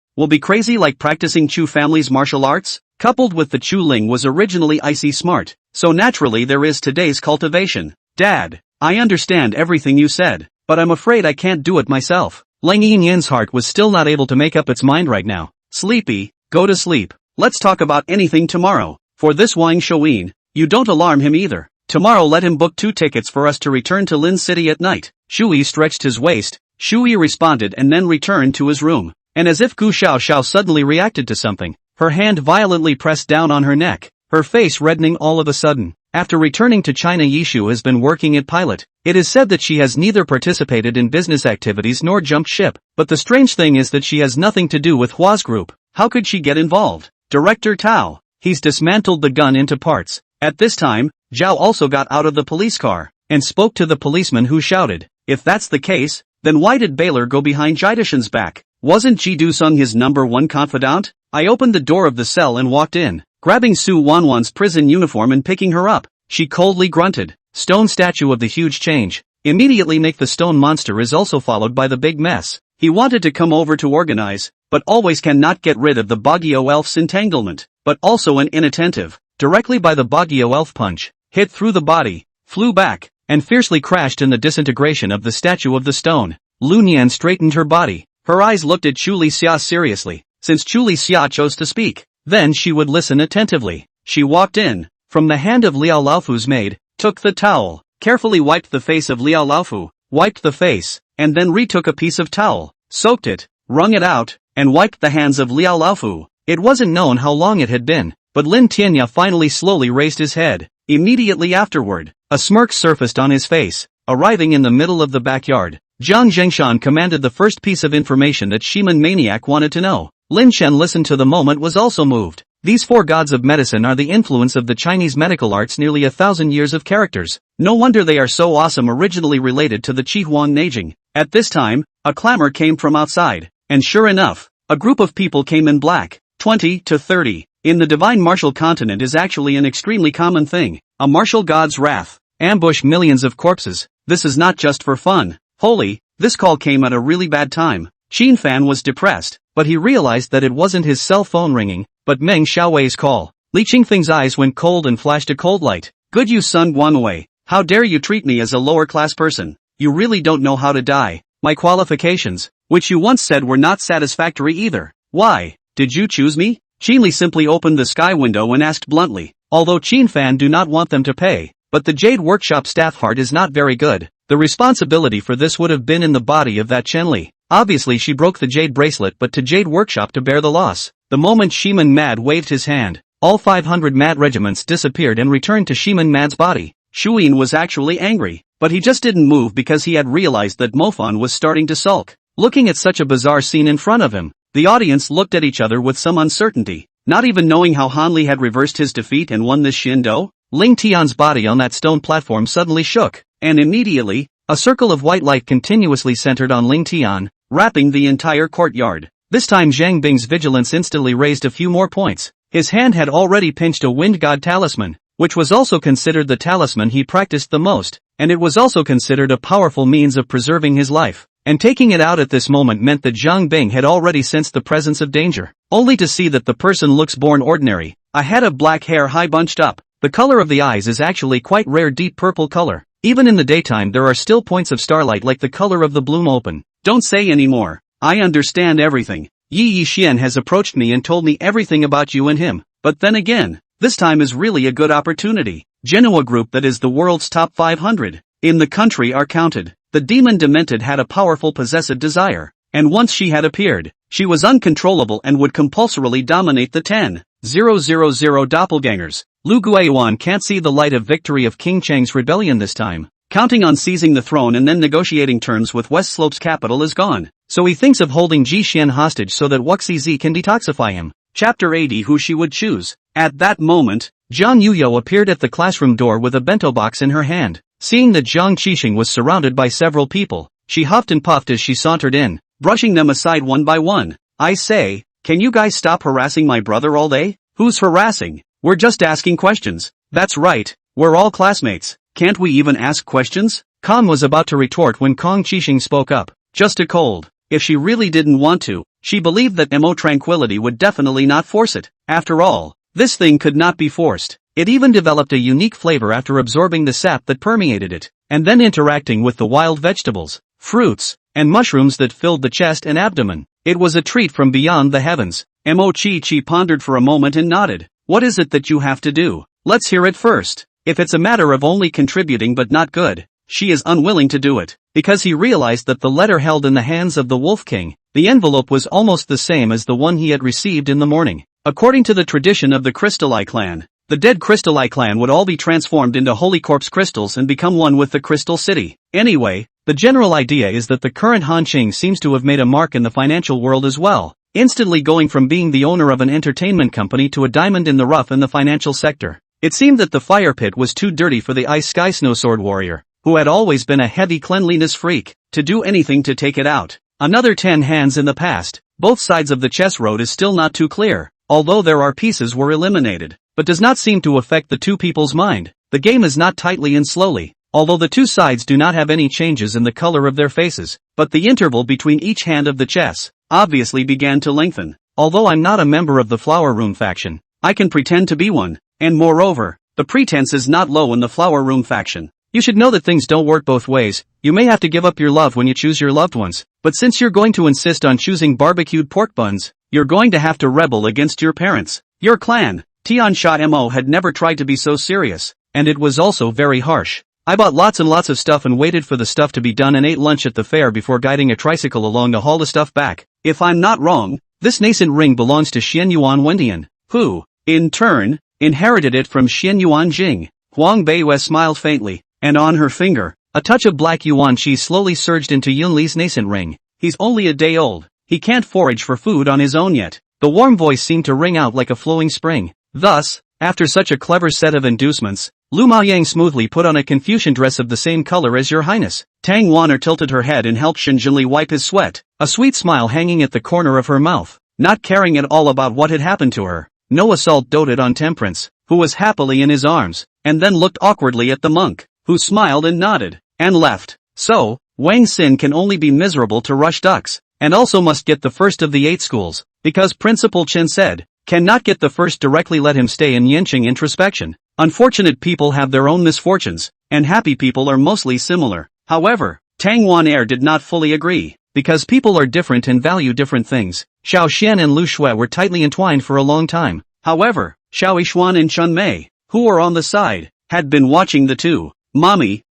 Will be crazy like practicing Chu family's martial arts? Coupled with the Chu Ling was originally icy smart, so naturally there is today's cultivation. Dad, I understand everything you said, but I'm afraid I can't do it myself. Lang Yinyan's heart was still not able to make up its mind right now. Sleepy, go to sleep. Let's talk about anything tomorrow. For this Wang Shouyin, you don't alarm him either. Tomorrow let him book 2 tickets for us to return to Lin City at night. Shui stretched his waist. Shui responded and then returned to his room. And as if Gu Xiao suddenly reacted to something, her hand violently pressed down on her neck, her face reddening all of a sudden. After returning to China, Yishu has been working at pilot. It is said that she has neither participated in business activities nor jumped ship, but the strange thing is that she has nothing to do with Hua's group. How could she get involved? Director Tao. He's dismantled the gun into parts. At this time, Zhao also got out of the police car, and spoke to the policeman who shouted, if that's the case, then why did Baylor go behind Jidaishan's back? Wasn't Ji Du-sung his #1 confidant? I opened the door of the cell and walked in, grabbing Su Wanwan's prison uniform and picking her up. She coldly grunted. Stone statue of the huge change. Immediately make the stone monster is also followed by the big mess. He wanted to come over to organize, but always cannot get rid of the Baguio elf's entanglement, but also an inattentive. Directly by the Baguio elf punch, hit through the body, flew back, and fiercely crashed in the disintegration of the statue of the stone. Lu Nian straightened her body. Her eyes looked at Chu Li Xia seriously. Since Chu Li Xia chose to speak, then she would listen attentively. She walked in, from the hand of Liao Laofu's maid, took the towel, carefully wiped the face of Liao Laofu, wiped the face, and then retook a piece of towel, soaked it, wrung it out, and wiped the hands of Liao Laofu. It wasn't known how long it had been, but Lin Tianya finally slowly raised his head. Immediately afterward, a smirk surfaced on his face. Arriving in the middle of the backyard, Jiang Zhengshan commanded the first piece of information that Shiman Maniac wanted to know. Lin Chen listened to the moment was also moved. These 4 gods of medicine are the influence of the Chinese medical arts, nearly 1,000 years of characters. No wonder they are so awesome, originally related to the Qihuang Neijing. At this time, a clamor came from outside, and sure enough, a group of people came in black, 20 to 30. In the divine martial continent is actually an extremely common thing. A martial god's wrath. Ambush millions of corpses. This is not just for fun. Holy, this call came at a really bad time. Qin Fan was depressed, but he realized that it wasn't his cell phone ringing, but Meng Xiaowei's call. Li Qingfeng's eyes went cold and flashed a cold light. Good you Sun Guanwei. How dare you treat me as a lower class person? You really don't know how to die. My qualifications, which you once said were not satisfactory either. Why, did you choose me? Qin Li simply opened the sky window and asked bluntly, although Qin Fan do not want them to pay, but the Jade Workshop staff heart is not very good. The responsibility for this would have been in the body of that Chen Li. Obviously she broke the Jade bracelet, but to Jade Workshop to bear the loss. The moment Shiman Mad waved his hand, all 500 Mad regiments disappeared and returned to Shiman Mad's body. Shuyin was actually angry, but he just didn't move because he had realized that Mofan was starting to sulk. Looking at such a bizarre scene in front of him, the audience looked at each other with some uncertainty, not even knowing how Han Li had reversed his defeat and won this Shindo. Ling Tian's body on that stone platform suddenly shook, and immediately, a circle of white light continuously centered on Ling Tian, wrapping the entire courtyard. This time Zhang Bing's vigilance instantly raised a few more points. His hand had already pinched a wind god talisman. which was also considered the talisman he practiced the most, and it was also considered a powerful means of preserving his life. And taking it out at this moment meant that Jiang Bing had already sensed the presence of danger, only to see that the person looks born ordinary, a head of black hair high bunched up. The color of the eyes is actually quite rare deep purple color. Even in the daytime there are still points of starlight like the color of the bloom open. Don't say any more. I understand everything. Yi Yixian has approached me and told me everything about you and him. But then again, this time is really a good opportunity. Genoa Group, that is the world's top 500 in the country, are counted. The demon Demented had a powerful possessive desire, and once she had appeared, she was uncontrollable and would compulsorily dominate the 10,000 doppelgangers. Lu Guiyuan can't see the light of victory of King Cheng's rebellion this time. Counting on seizing the throne and then negotiating terms with West Slope's capital is gone, so he thinks of holding Ji Xian hostage so that Wuxizi can detoxify him. Chapter 80. Who she would choose. At that moment, Zhang Yuyo appeared at the classroom door with a bento box in her hand. Seeing that Zhang Qixing was surrounded by several people, she huffed and puffed as she sauntered in, brushing them aside one by one. I say, can you guys stop harassing my brother all day? Who's harassing? We're just asking questions. That's right, we're all classmates. Can't we even ask questions? Kong was about to retort when Kong Qixing spoke up. Just a cold. If she really didn't want to, she believed that Mo Tranquility would definitely not force it. After all, this thing could not be forced. It even developed a unique flavor after absorbing the sap that permeated it, and then interacting with the wild vegetables, fruits, and mushrooms that filled the chest and abdomen. It was a treat from beyond the heavens. Mo Chi pondered for a moment and nodded. What is it that you have to do? Let's hear it first. If it's a matter of only contributing but not good, she is unwilling to do it, because he realized that the letter held in the hands of the Wolf King, the envelope was almost the same as the one he had received in the morning. According to the tradition of the Crystal Eye clan, the dead Crystal Eye clan would all be transformed into Holy Corpse crystals and become one with the Crystal City. Anyway, the general idea is that the current Han Qing seems to have made a mark in the financial world as well, instantly going from being the owner of an entertainment company to a diamond in the rough in the financial sector. It seemed that the fire pit was too dirty for the Ice Sky Snowsword warrior, who had always been a heavy cleanliness freak, to do anything to take it out. Another 10 hands in the past. Both sides of the chess road is still not too clear, although there are pieces were eliminated, but does not seem to affect the two people's mind. The game is not tightly and slowly, although the two sides do not have any changes in the color of their faces, but the interval between each hand of the chess obviously began to lengthen. Although I'm not a member of the Flower Room faction, I can pretend to be one, and moreover, the pretense is not low in the Flower Room faction. You should know that things don't work both ways. You may have to give up your love when you choose your loved ones, but since you're going to insist on choosing barbecued pork buns, you're going to have to rebel against your parents. Your clan. Tian Sha Mo had never tried to be so serious, and it was also very harsh. I bought lots and lots of stuff and waited for the stuff to be done and ate lunch at the fair before guiding a tricycle along to haul the stuff back. If I'm not wrong, this nascent ring belongs to Xian Yuan Wendian, who, in turn, inherited it from Xian Yuan Jing. Huang Beiwei smiled faintly, and on her finger, a touch of black yuan cheese slowly surged into Yunli's nascent ring. He's only a day old. He can't forage for food on his own yet. The warm voice seemed to ring out like a flowing spring. Thus, after such a clever set of inducements, Lu Maoyang smoothly put on a Confucian dress of the same color as your highness. Tang Wan'er tilted her head and helped Shinjinli wipe his sweat, a sweet smile hanging at the corner of her mouth, not caring at all about what had happened to her. No assault doted on Temperance, who was happily in his arms, and then looked awkwardly at the monk, who smiled and nodded, and left. So, Wang Xin can only be miserable to rush ducks, and also must get the first of the 8 schools, because Principal Chen said, cannot get the first directly let him stay in Yanqing introspection. Unfortunate people have their own misfortunes, and happy people are mostly similar. However, Tang Wan'er did not fully agree, because people are different and value different things. Xiao Xian and Lu Shui were tightly entwined for a long time. However, Xiao Yixuan and Chun Mei, who were on the side, had been watching the two. Mommy,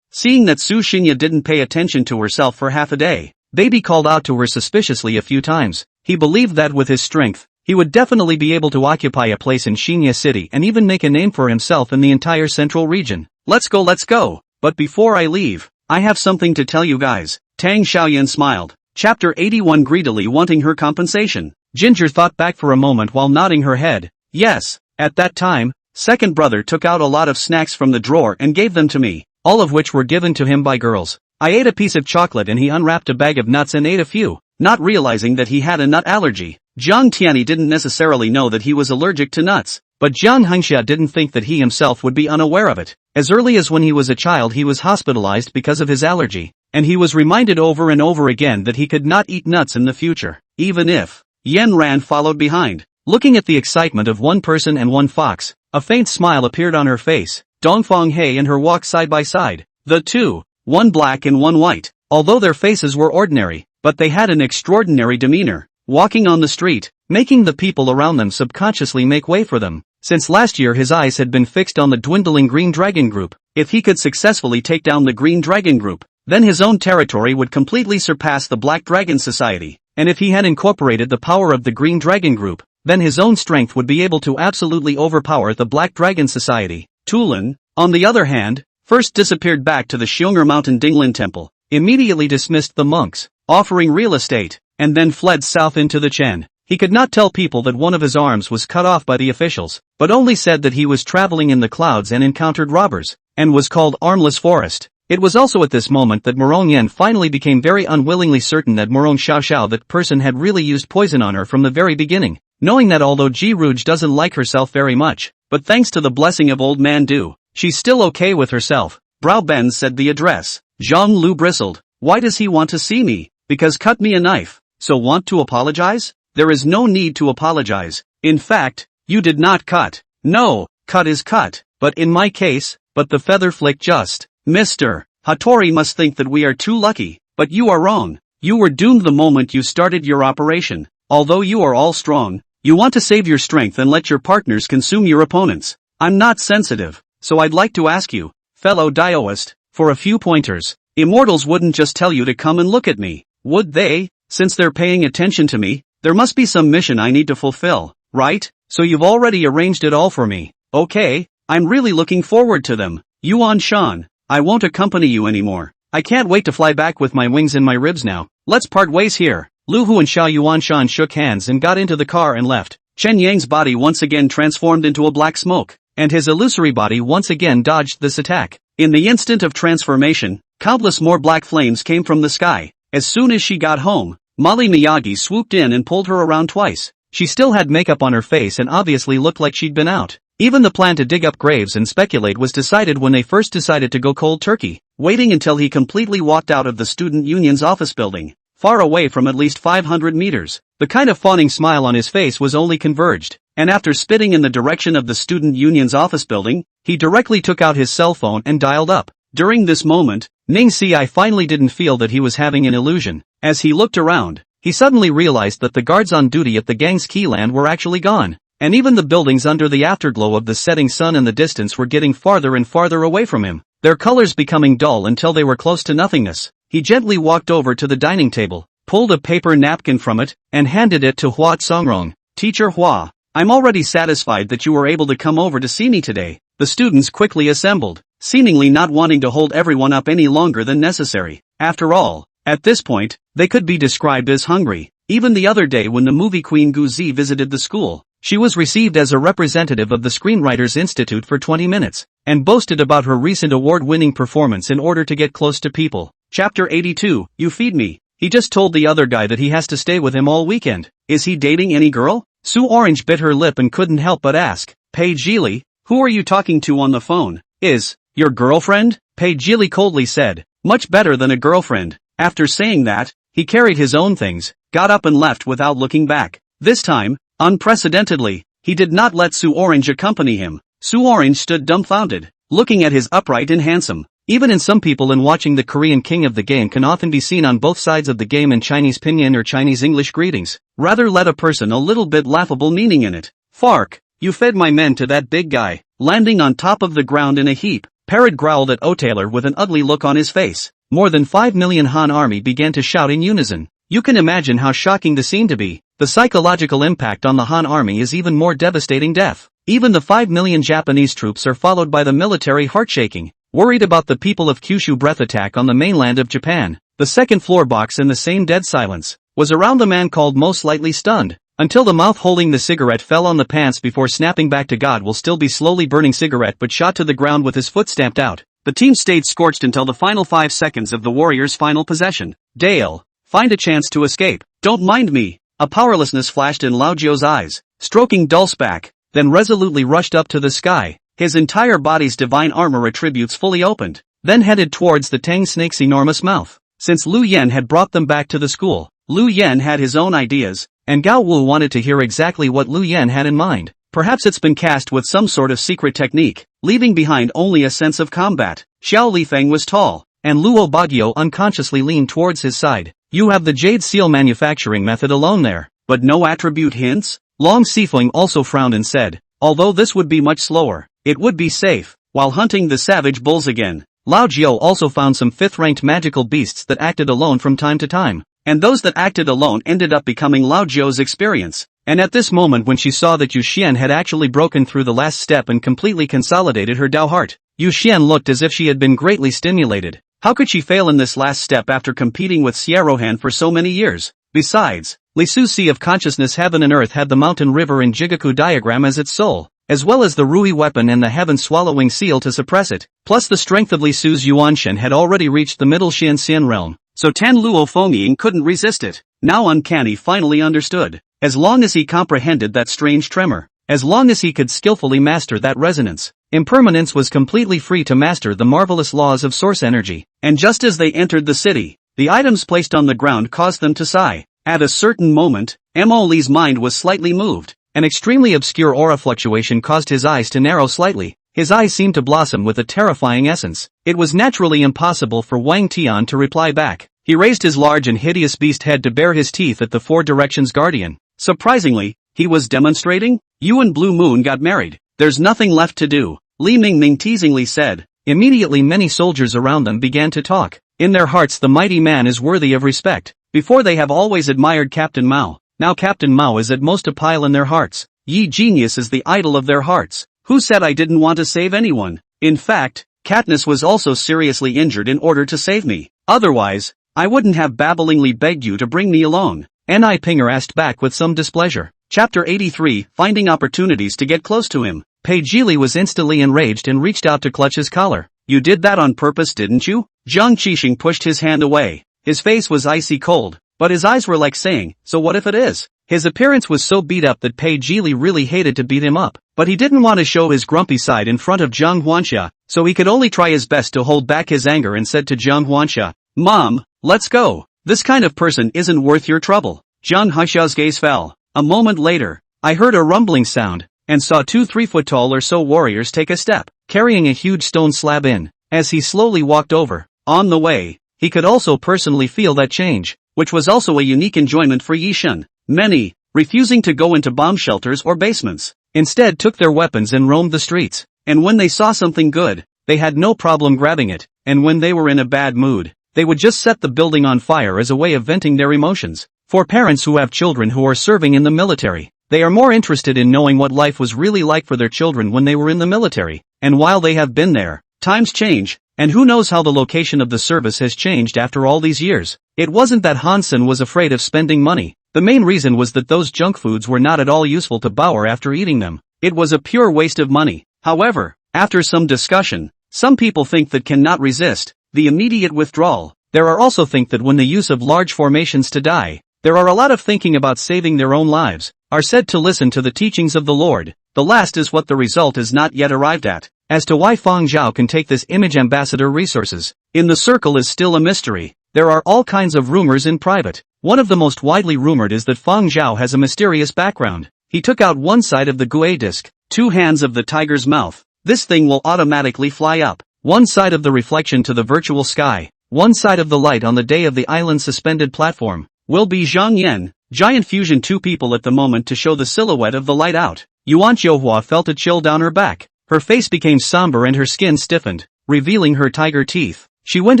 seeing that Su Xinya didn't pay attention to herself for half a day, Baby called out to her suspiciously a few times. He believed that with his strength, he would definitely be able to occupy a place in Xinya City and even make a name for himself in the entire central region. Let's go. But before I leave, I have something to tell you guys. Tang Xiaoyan smiled. Chapter 81. Greedily wanting her compensation. Ginger thought back for a moment while nodding her head. Yes, at that time, second brother took out a lot of snacks from the drawer and gave them to me, all of which were given to him by girls. I ate a piece of chocolate and he unwrapped a bag of nuts and ate a few, not realizing that he had a nut allergy. Jiang Tianyi didn't necessarily know that he was allergic to nuts, But Jiang Heringxia didn't think that he himself would be unaware of it. As early as when he was a child he was hospitalized because of his allergy, and he was reminded over and over again that he could not eat nuts in the future, even if Yan Ran followed behind. Looking at the excitement of one person and one fox, a faint smile appeared on her face. Dongfang He and her walked side by side, the two, one black and one white, although their faces were ordinary, but they had an extraordinary demeanor, walking on the street, making the people around them subconsciously make way for them. Since last year his eyes had been fixed on the dwindling Green Dragon Group. If he could successfully take down the Green Dragon Group, then his own territory would completely surpass the Black Dragon Society, and if he had incorporated the power of the Green Dragon Group, then his own strength would be able to absolutely overpower the Black Dragon Society. Tulin, on the other hand, first disappeared back to the Xiong'er Mountain Dinglin Temple, immediately dismissed the monks, offering real estate, and then fled south into the Chen. He could not tell people that one of his arms was cut off by the officials, but only said that he was traveling in the clouds and encountered robbers, and was called Armless Forest. It was also at this moment that Morong Yan finally became very unwillingly certain that Morong Xiao that person had really used poison on her from the very beginning, knowing that although Ji Rouge doesn't like herself very much, but thanks to the blessing of Old Man Du, she's still okay with herself. Brow Ben said the address. Zhang Lu bristled. Why does he want to see me? Because cut me a knife. So want to apologize? There is no need to apologize. In fact, you did not cut. No, cut is cut. But in my case, but the feather flick just. Mr. Hattori must think that we are too lucky, but you are wrong. You were doomed the moment you started your operation. Although you are all strong, you want to save your strength and let your partners consume your opponents. I'm not sensitive, so I'd like to ask you, fellow Daoist, for a few pointers. Immortals wouldn't just tell you to come and look at me, would they? Since they're paying attention to me, there must be some mission I need to fulfill, right? So you've already arranged it all for me. Okay, I'm really looking forward to them. Yuan Shan, I won't accompany you anymore. I can't wait to fly back with my wings in my ribs now. Let's part ways here. Lu Hu and Xiao Yuanshan shook hands and got into the car and left. Chen Yang's body once again transformed into a black smoke, and his illusory body once again dodged this attack. In the instant of transformation, countless more black flames came from the sky. As soon as she got home, Molly Miyagi swooped in and pulled her around twice. She still had makeup on her face and obviously looked like she'd been out. Even the plan to dig up graves and speculate was decided when they first decided to go cold turkey, waiting until he completely walked out of the student union's office building, far away from at least 500 meters. The kind of fawning smile on his face was only converged, and after spitting in the direction of the student union's office building, he directly took out his cell phone and dialed up. During this moment, Ning Xi finally didn't feel that he was having an illusion. As he looked around, he suddenly realized that the guards on duty at the gang's keyland were actually gone, and even the buildings under the afterglow of the setting sun in the distance were getting farther and farther away from him, their colors becoming dull until they were close to nothingness. He gently walked over to the dining table, pulled a paper napkin from it, and handed it to Hua Songrong. Teacher Hua, I'm already satisfied that you were able to come over to see me today. The students quickly assembled, seemingly not wanting to hold everyone up any longer than necessary. After all, at this point, they could be described as hungry. Even the other day when the movie queen Gu Zi visited the school, she was received as a representative of the Screenwriters Institute for 20 minutes, and boasted about her recent award-winning performance in order to get close to people. Chapter 82, You Feed Me. He just told the other guy that he has to stay with him all weekend. Is he dating any girl? Sue Orange bit her lip and couldn't help but ask. Pei Jili, who are you talking to on the phone? Is your girlfriend? Pei Jili coldly said. Much better than a girlfriend. After saying that, he carried his own things, got up and left without looking back. This time, unprecedentedly, he did not let Sue Orange accompany him. Sue Orange stood dumbfounded, looking at his upright and handsome. Even in some people in watching the Korean king of the game can often be seen on both sides of the game in Chinese pinyin or Chinese English greetings. Rather let a person a little bit laughable meaning in it. Fark, you fed my men to that big guy. Landing on top of the ground in a heap, Parrot growled at O-Taylor with an ugly look on his face. More than 5 million Han army began to shout in unison. You can imagine how shocking the scene to be. The psychological impact on the Han army is even more devastating death. Even the 5 million Japanese troops are followed by the military heart-shaking. Worried about the people of Kyushu breath attack on the mainland of Japan, the second floor box in the same dead silence was around the man called Mo slightly stunned, until the mouth holding the cigarette fell on the pants before snapping back to God will still be slowly burning cigarette but shot to the ground with his foot stamped out. The team stayed scorched until the final 5 seconds of the Warriors' final possession. Dale, find a chance to escape. Don't mind me. A powerlessness flashed in Lao Jio's eyes, stroking Dulce back. then resolutely rushed up to the sky, his entire body's divine armor attributes fully opened, then headed towards the Tang snake's enormous mouth. Since Lu Yen had brought them back to the school, Lu Yen had his own ideas, and Gao Wu wanted to hear exactly what Lu Yen had in mind. Perhaps it's been cast with some sort of secret technique, leaving behind only a sense of combat. Xiao Lifeng was tall, and Luo Bagyo unconsciously leaned towards his side. You have the jade seal manufacturing method alone there, but no attribute hints? Long Sifeng also frowned and said, although this would be much slower, it would be safe, while hunting the savage bulls again. Lao Jiao also found some 5th-ranked magical beasts that acted alone from time to time, and those that acted alone ended up becoming Lao Jiao's experience. And at this moment when she saw that Yu Xian had actually broken through the last step and completely consolidated her Dao heart, Yu Xian looked as if she had been greatly stimulated. How could she fail in this last step after competing with Xierohan for so many years? Besides, Lisu Sea of Consciousness Heaven and Earth had the mountain river and Jigaku diagram as its soul, as well as the Rui weapon and the heaven swallowing seal to suppress it, plus the strength of Lisu's Yuanshen had already reached the middle Xianxian realm, so Tan Luo Fengying couldn't resist it. Now Uncanny finally understood. As long as he comprehended that strange tremor, as long as he could skillfully master that resonance, Impermanence was completely free to master the marvelous laws of source energy, and just as they entered the city, the items placed on the ground caused them to sigh. At a certain moment, Mo Li's mind was slightly moved. An extremely obscure aura fluctuation caused his eyes to narrow slightly. His eyes seemed to blossom with a terrifying essence. It was naturally impossible for Wang Tian to reply back. He raised his large and hideous beast head to bare his teeth at the Four Directions Guardian. Surprisingly, he was demonstrating? You and Blue Moon got married. There's nothing left to do, Li Mingming teasingly said. Immediately many soldiers around them began to talk. In their hearts the mighty man is worthy of respect. Before they have always admired Captain Mao. Now Captain Mao is at most a pile in their hearts. Yi Genius is the idol of their hearts. Who said I didn't want to save anyone? In fact, Katniss was also seriously injured in order to save me. Otherwise, I wouldn't have babblingly begged you to bring me along. N.I. Pinger asked back with some displeasure. Chapter 83, Finding Opportunities to Get Close to Him. Pei Jili was instantly enraged and reached out to clutch his collar. You did that on purpose, didn't you? Jiang Qixing pushed his hand away. His face was icy cold, but his eyes were like saying, so what if it is? His appearance was so beat up that Pei Jili really hated to beat him up, but he didn't want to show his grumpy side in front of Jiang Huanxia, so he could only try his best to hold back his anger and said to Jiang Huanxia, Mom, let's go. This kind of person isn't worth your trouble. Jiang Huanxia's gaze fell. A moment later, I heard a rumbling sound, and saw 2 3-foot-tall or so warriors take a step, carrying a huge stone slab in. As he slowly walked over, on the way, he could also personally feel that change, which was also a unique enjoyment for Yishan. Many, refusing to go into bomb shelters or basements, instead took their weapons and roamed the streets. And when they saw something good, they had no problem grabbing it, and when they were in a bad mood, they would just set the building on fire as a way of venting their emotions. For parents who have children who are serving in the military, they are more interested in knowing what life was really like for their children when they were in the military, and while they have been there, times change, and who knows how the location of the service has changed after all these years. It wasn't that Hansen was afraid of spending money. The main reason was that those junk foods were not at all useful to Bauer after eating them. It was a pure waste of money. However, after some discussion, some people think that cannot resist the immediate withdrawal. There are also think that when the use of large formations to die, there are a lot of thinking about saving their own lives, are said to listen to the teachings of the Lord. The last is what the result is not yet arrived at. As to why Feng Zhao can take this image ambassador resources in the circle is still a mystery. There are all kinds of rumors in private. One of the most widely rumored is that Feng Zhao has a mysterious background. He took out one side of the Gue disc, 2 hands of the tiger's mouth. This thing will automatically fly up. One side of the reflection to the virtual sky. One side of the light on the day of the island suspended platform will be Zhang Yan. Giant fusion 2 people at the moment to show the silhouette of the light out. Yuan Qiuhua felt a chill down her back. Her face became somber and her skin stiffened, revealing her tiger teeth. She went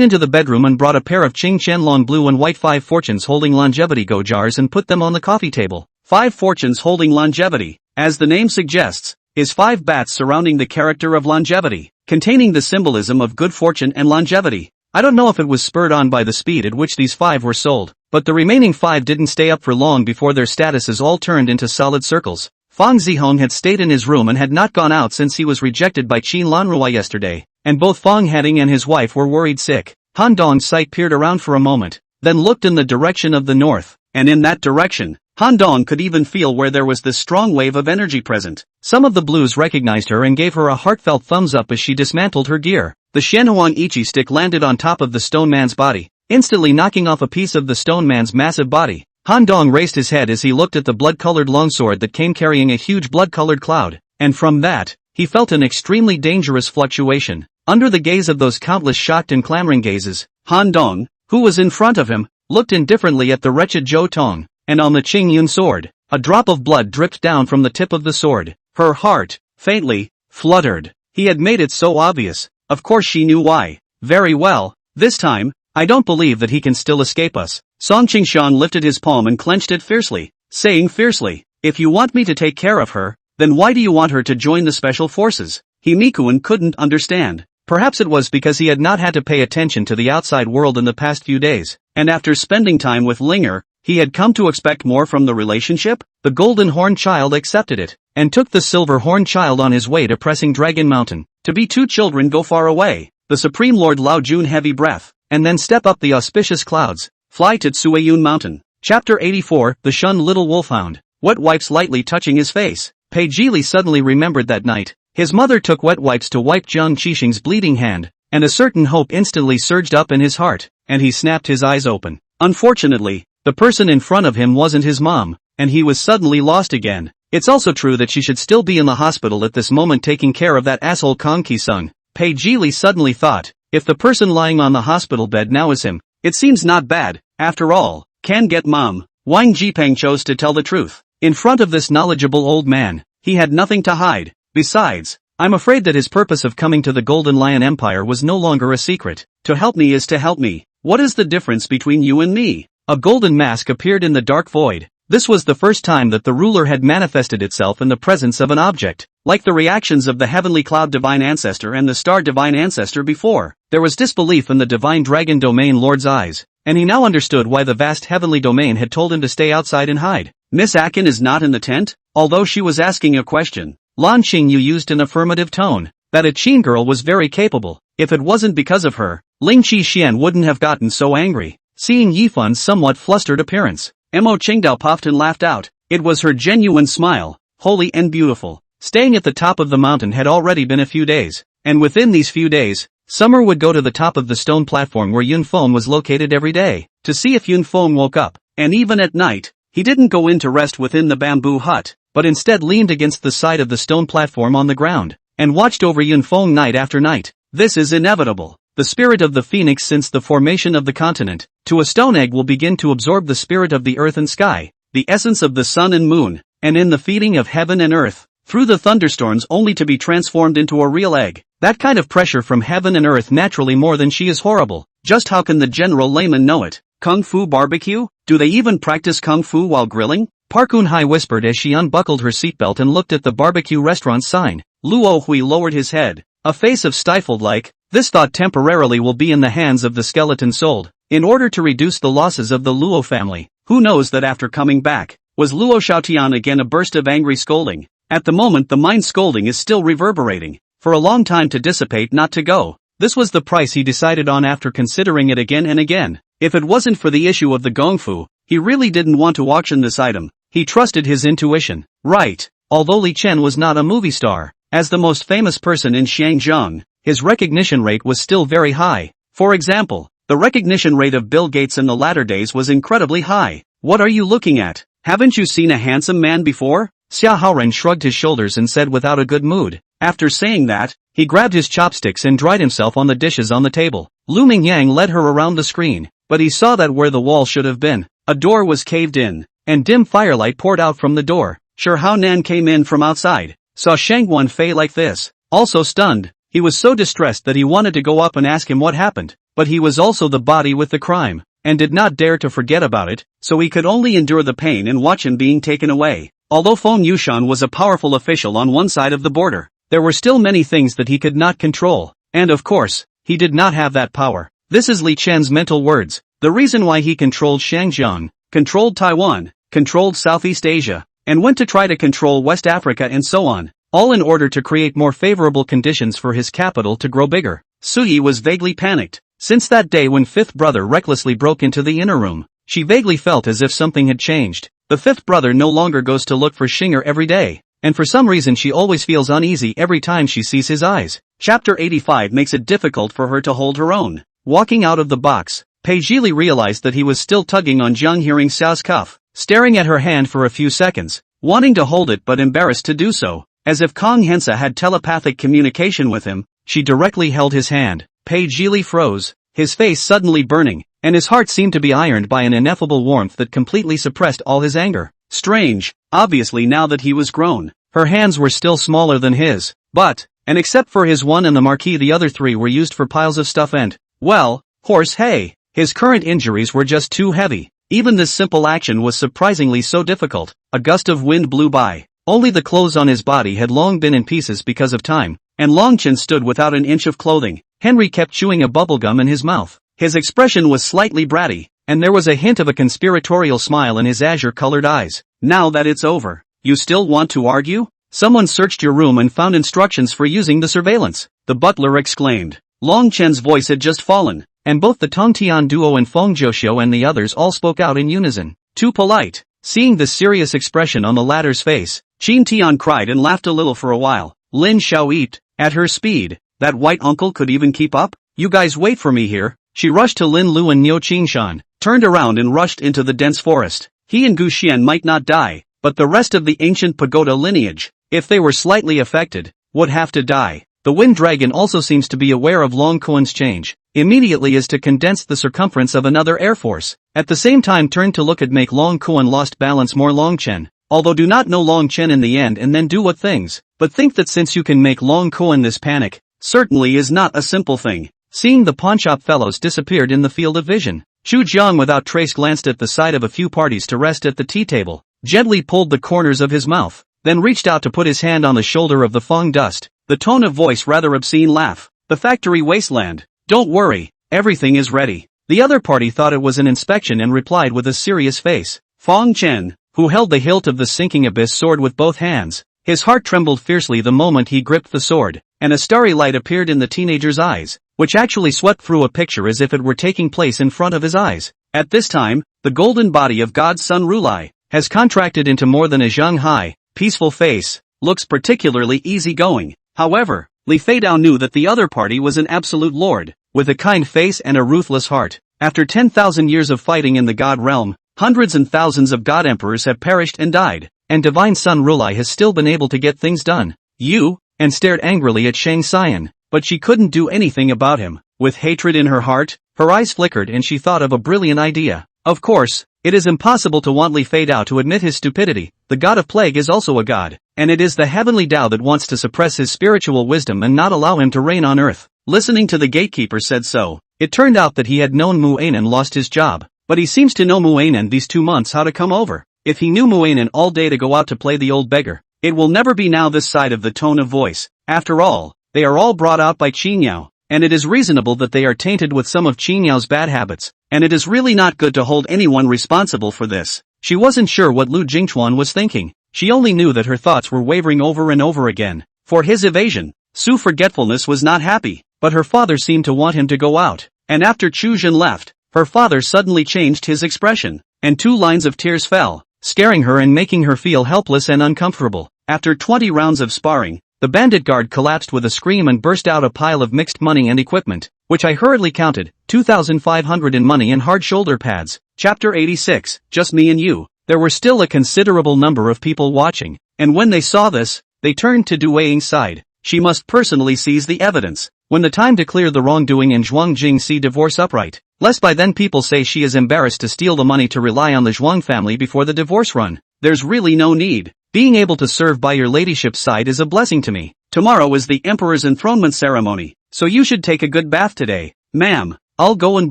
into the bedroom and brought a pair of Qing Qianlong blue and white 5 fortunes holding longevity go jars and put them on the coffee table. 5 fortunes holding longevity, as the name suggests, is 5 bats surrounding the character of longevity, containing the symbolism of good fortune and longevity. I don't know if it was spurred on by the speed at which these 5 were sold, but the remaining 5 didn't stay up for long before their statuses all turned into solid circles. Fang Zihong had stayed in his room and had not gone out since he was rejected by Qin Lanrua yesterday, and both Fang Heading and his wife were worried sick. Han Dong's sight peered around for a moment, then looked in the direction of the north, and in that direction, Han Dong could even feel where there was this strong wave of energy present. Some of the blues recognized her and gave her a heartfelt thumbs up as she dismantled her gear. The Shenhuang Ichi stick landed on top of the stone man's body, instantly knocking off a piece of the stone man's massive body. Han Dong raised his head as he looked at the blood-colored longsword that came carrying a huge blood-colored cloud, and from that, he felt an extremely dangerous fluctuation. Under the gaze of those countless shocked and clamoring gazes, Han Dong, who was in front of him, looked indifferently at the wretched Zhou Tong, and on the Qing Yun sword, a drop of blood dripped down from the tip of the sword. Her heart, faintly, fluttered. He had made it so obvious. Of course she knew why. Very well, this time, I don't believe that he can still escape us. Song Qingshan lifted his palm and clenched it fiercely, saying fiercely, if you want me to take care of her, then why do you want her to join the special forces? Himikuan couldn't understand. Perhaps it was because he had not had to pay attention to the outside world in the past few days, and after spending time with Linger, he had come to expect more from the relationship. The Golden Horn Child accepted it, and took the Silver Horn Child on his way to Pressing Dragon Mountain. To be two children go far away. The Supreme Lord Lao Jun heavy breath, and then step up the auspicious clouds, fly to Tsueyun Mountain. Chapter 84, The Shunned Little Wolfhound. Wet wipes lightly touching his face. Pei Jili suddenly remembered that night. His mother took wet wipes to wipe Jiang Qixing's bleeding hand, and a certain hope instantly surged up in his heart, and he snapped his eyes open. Unfortunately, the person in front of him wasn't his mom, and he was suddenly lost again. It's also true that she should still be in the hospital at this moment taking care of that asshole Kong Ki-sung. Pei Jili suddenly thought, if the person lying on the hospital bed now is him, it seems not bad. After all, can get mom. Wang Jipeng chose to tell the truth. In front of this knowledgeable old man, he had nothing to hide. Besides, I'm afraid that his purpose of coming to the Golden Lion Empire was no longer a secret. To help me is to help me. What is the difference between you and me? A golden mask appeared in the dark void. This was the first time that the ruler had manifested itself in the presence of an object. Like the reactions of the Heavenly Cloud Divine Ancestor and the Star Divine Ancestor before, there was disbelief in the Divine Dragon Domain Lord's eyes, and he now understood why the vast Heavenly Domain had told him to stay outside and hide. Miss Akin is not in the tent? Although she was asking a question, Lan Qingyu used an affirmative tone. That a Qin girl was very capable. If it wasn't because of her, Ling Qi wouldn't have gotten so angry. Seeing Yifun's somewhat flustered appearance, Mo Qingdao puffed and laughed out. It was her genuine smile, holy and beautiful. Staying at the top of the mountain had already been a few days, and within these few days, Summer would go to the top of the stone platform where Yunfeng was located every day, to see if Yunfeng woke up, and even at night, he didn't go in to rest within the bamboo hut, but instead leaned against the side of the stone platform on the ground, and watched over Yunfeng night after night. This is inevitable. The spirit of the phoenix since the formation of the continent, to a stone egg will begin to absorb the spirit of the earth and sky, the essence of the sun and moon, and in the feeding of heaven and earth, through the thunderstorms only to be transformed into a real egg. That kind of pressure from heaven and earth naturally more than she is horrible. Just how can the general layman know it? Kung Fu barbecue? Do they even practice Kung Fu while grilling? Park Eun-hye whispered as she unbuckled her seatbelt and looked at the barbecue restaurant sign. Luo Hui lowered his head, a face of stifled like, this thought temporarily will be in the hands of the skeleton sold, in order to reduce the losses of the Luo family. Who knows that after coming back, was Luo Xiaotian again a burst of angry scolding? At the moment the mind scolding is still reverberating, for a long time to dissipate not to go. This was the price he decided on after considering it again and again. If it wasn't for the issue of the gongfu, he really didn't want to auction this item. He trusted his intuition. Right. Although Li Chen was not a movie star, as the most famous person in Xiangjiang, his recognition rate was still very high. For example, the recognition rate of Bill Gates in the latter days was incredibly high. What are you looking at? Haven't you seen a handsome man before? Xia Haoren shrugged his shoulders and said without a good mood. After saying that, he grabbed his chopsticks and dried himself on the dishes on the table. Lu Mingyang led her around the screen, but he saw that where the wall should have been, a door was caved in, and dim firelight poured out from the door. Sure Hao Nan came in from outside, saw Shangguan Fei like this, also stunned. He was so distressed that he wanted to go up and ask him what happened, but he was also the body with the crime, and did not dare to forget about it, so he could only endure the pain and watch him being taken away. Although Feng Yushan was a powerful official on one side of the border, there were still many things that he could not control, and of course, he did not have that power. This is Li Chen's mental words. The reason why he controlled Shangjiang, controlled Taiwan, controlled Southeast Asia, and went to try to control West Africa and so on, all in order to create more favorable conditions for his capital to grow bigger. Suyi was vaguely panicked. Since that day when fifth brother recklessly broke into the inner room, she vaguely felt as if something had changed. The fifth brother no longer goes to look for Xinger every day, and for some reason she always feels uneasy every time she sees his eyes. Chapter 85 makes it difficult for her to hold her own. Walking out of the box, Pei Zhili realized that he was still tugging on Jiang Hearingxia's cuff, staring at her hand for a few seconds, wanting to hold it but embarrassed to do so. As if Hearingxia had telepathic communication with him, she directly held his hand. Pei Zhili froze, his face suddenly burning, and his heart seemed to be ironed by an ineffable warmth that completely suppressed all his anger. Strange, obviously now that he was grown, her hands were still smaller than his, and except for his one and the marquee, the other three were used for piles of stuff and, well, horse hay. His current injuries were just too heavy. Even this simple action was surprisingly so difficult. A gust of wind blew by. Only the clothes on his body had long been in pieces because of time, and Longchen stood without an inch of clothing. Henry kept chewing a bubblegum in his mouth. His expression was slightly bratty, and there was a hint of a conspiratorial smile in his azure-colored eyes. Now that it's over, you still want to argue? Someone searched your room and found instructions for using the surveillance, the butler exclaimed. Longchen's voice had just fallen, and both the Tongtian duo and Feng Zhouxiu and the others all spoke out in unison. Too polite. Seeing the serious expression on the latter's face, Qin Tian cried and laughed a little for a while. Lin Xiao eat, at her speed, that white uncle could even keep up? You guys wait for me here. She rushed to Lin Lu and Niu Qingshan, turned around and rushed into the dense forest. He and Gu Xian might not die, but the rest of the ancient pagoda lineage, if they were slightly affected, would have to die. The Wind Dragon also seems to be aware of Long Kuan's change, immediately is to condense the circumference of another air force. At the same time turned to look at make Long Kuan lost balance more Longchen. Although do not know Longchen in the end and then do what things, but think that since you can make Long Kuan this panic, certainly is not a simple thing. Seeing the pawnshop fellows disappeared in the field of vision, Chu Jiang without trace glanced at the side of a few parties to rest at the tea table, gently pulled the corners of his mouth, then reached out to put his hand on the shoulder of the Feng Dust. The tone of voice rather obscene laugh. The factory wasteland. Don't worry, everything is ready. The other party thought it was an inspection and replied with a serious face. Feng Chen, who held the hilt of the sinking abyss sword with both hands, his heart trembled fiercely the moment he gripped the sword, and a starry light appeared in the teenager's eyes, which actually swept through a picture as if it were taking place in front of his eyes. At this time, the golden body of God's son Rulai has contracted into more than a Zhang peaceful face, looks particularly easygoing. However, Li Feidao knew that the other party was an absolute lord, with a kind face and a ruthless heart. After 10,000 years of fighting in the god realm, hundreds and thousands of god emperors have perished and died, and divine son Rulai has still been able to get things done. You? And stared angrily at Shang Xian, but she couldn't do anything about him. With hatred in her heart, her eyes flickered and she thought of a brilliant idea. Of course, it is impossible to want Li Feidao to admit his stupidity. The god of plague is also a god, and it is the heavenly Tao that wants to suppress his spiritual wisdom and not allow him to reign on earth. Listening to the gatekeeper said so. It turned out that he had known Muanen lost his job, but he seems to know Muanen these 2 months how to come over. If he knew Muanen all day to go out to play the old beggar, it will never be now this side of the tone of voice. After all, they are all brought out by Qingyao, and it is reasonable that they are tainted with some of Qingyao's bad habits, and it is really not good to hold anyone responsible for this. She wasn't sure what Lu Jingchuan was thinking. She only knew that her thoughts were wavering over and over again. For his evasion, Su Forgetfulness was not happy, but her father seemed to want him to go out, and after Chu Jin left, her father suddenly changed his expression, and 2 lines of tears fell, scaring her and making her feel helpless and uncomfortable. After 20 rounds of sparring, the bandit guard collapsed with a scream and burst out a pile of mixed money and equipment, which I hurriedly counted, 2,500 in money and hard shoulder pads. Chapter 86, Just Me and You. There were still a considerable number of people watching, and when they saw this, they turned to Du Weiying's side. She must personally seize the evidence, when the time to clear the wrongdoing in Zhuangjing see divorce upright, lest by then people say she is embarrassed to steal the money to rely on the Zhuang family before the divorce run. There's really no need. Being able to serve by your ladyship's side is a blessing to me. Tomorrow is the emperor's enthronement ceremony, so you should take a good bath today. Ma'am, I'll go and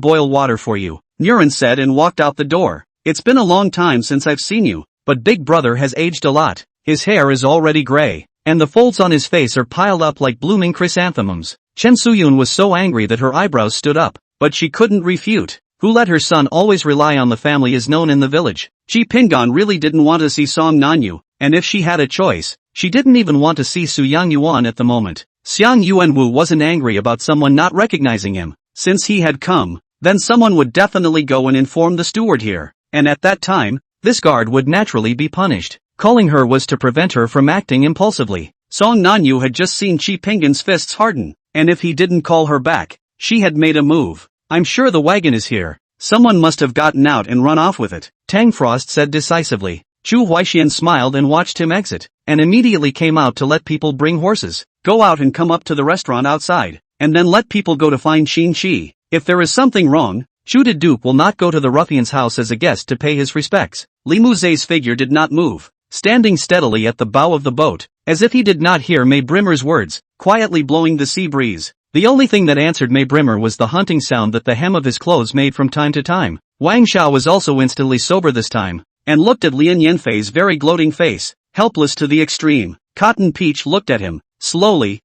boil water for you, Nuren said and walked out the door. It's been a long time since I've seen you, but Big Brother has aged a lot. His hair is already gray, and the folds on his face are piled up like blooming chrysanthemums. Chen Suyun was so angry that her eyebrows stood up, but she couldn't refute. Who let her son always rely on the family is known in the village. Chi Pingan really didn't want to see Song Nanyu, and if she had a choice, she didn't even want to see Su Yang Yuan at the moment. Xiang Yuanwu wasn't angry about someone not recognizing him. Since he had come, then someone would definitely go and inform the steward here, and at that time, this guard would naturally be punished. Calling her was to prevent her from acting impulsively. Song Nanyu had just seen Chi Pinggan's fists harden, and if he didn't call her back, she had made a move. I'm sure the wagon is here. Someone must have gotten out and run off with it, Tang Frost said decisively. Chu Huaixian smiled and watched him exit, and immediately came out to let people bring horses. Go out and come up to the restaurant outside, and then let people go to find Xin Qi. If there is something wrong, Chu de Duke will not go to the ruffian's house as a guest to pay his respects. Li Muzei's figure did not move, standing steadily at the bow of the boat, as if he did not hear May Brimmer's words, quietly blowing the sea breeze. The only thing that answered May Brimmer was the hunting sound that the hem of his clothes made from time to time. Wang Xiao was also instantly sober this time, and looked at Lian Yanfei's very gloating face, helpless to the extreme. Cotton Peach looked at him, slowly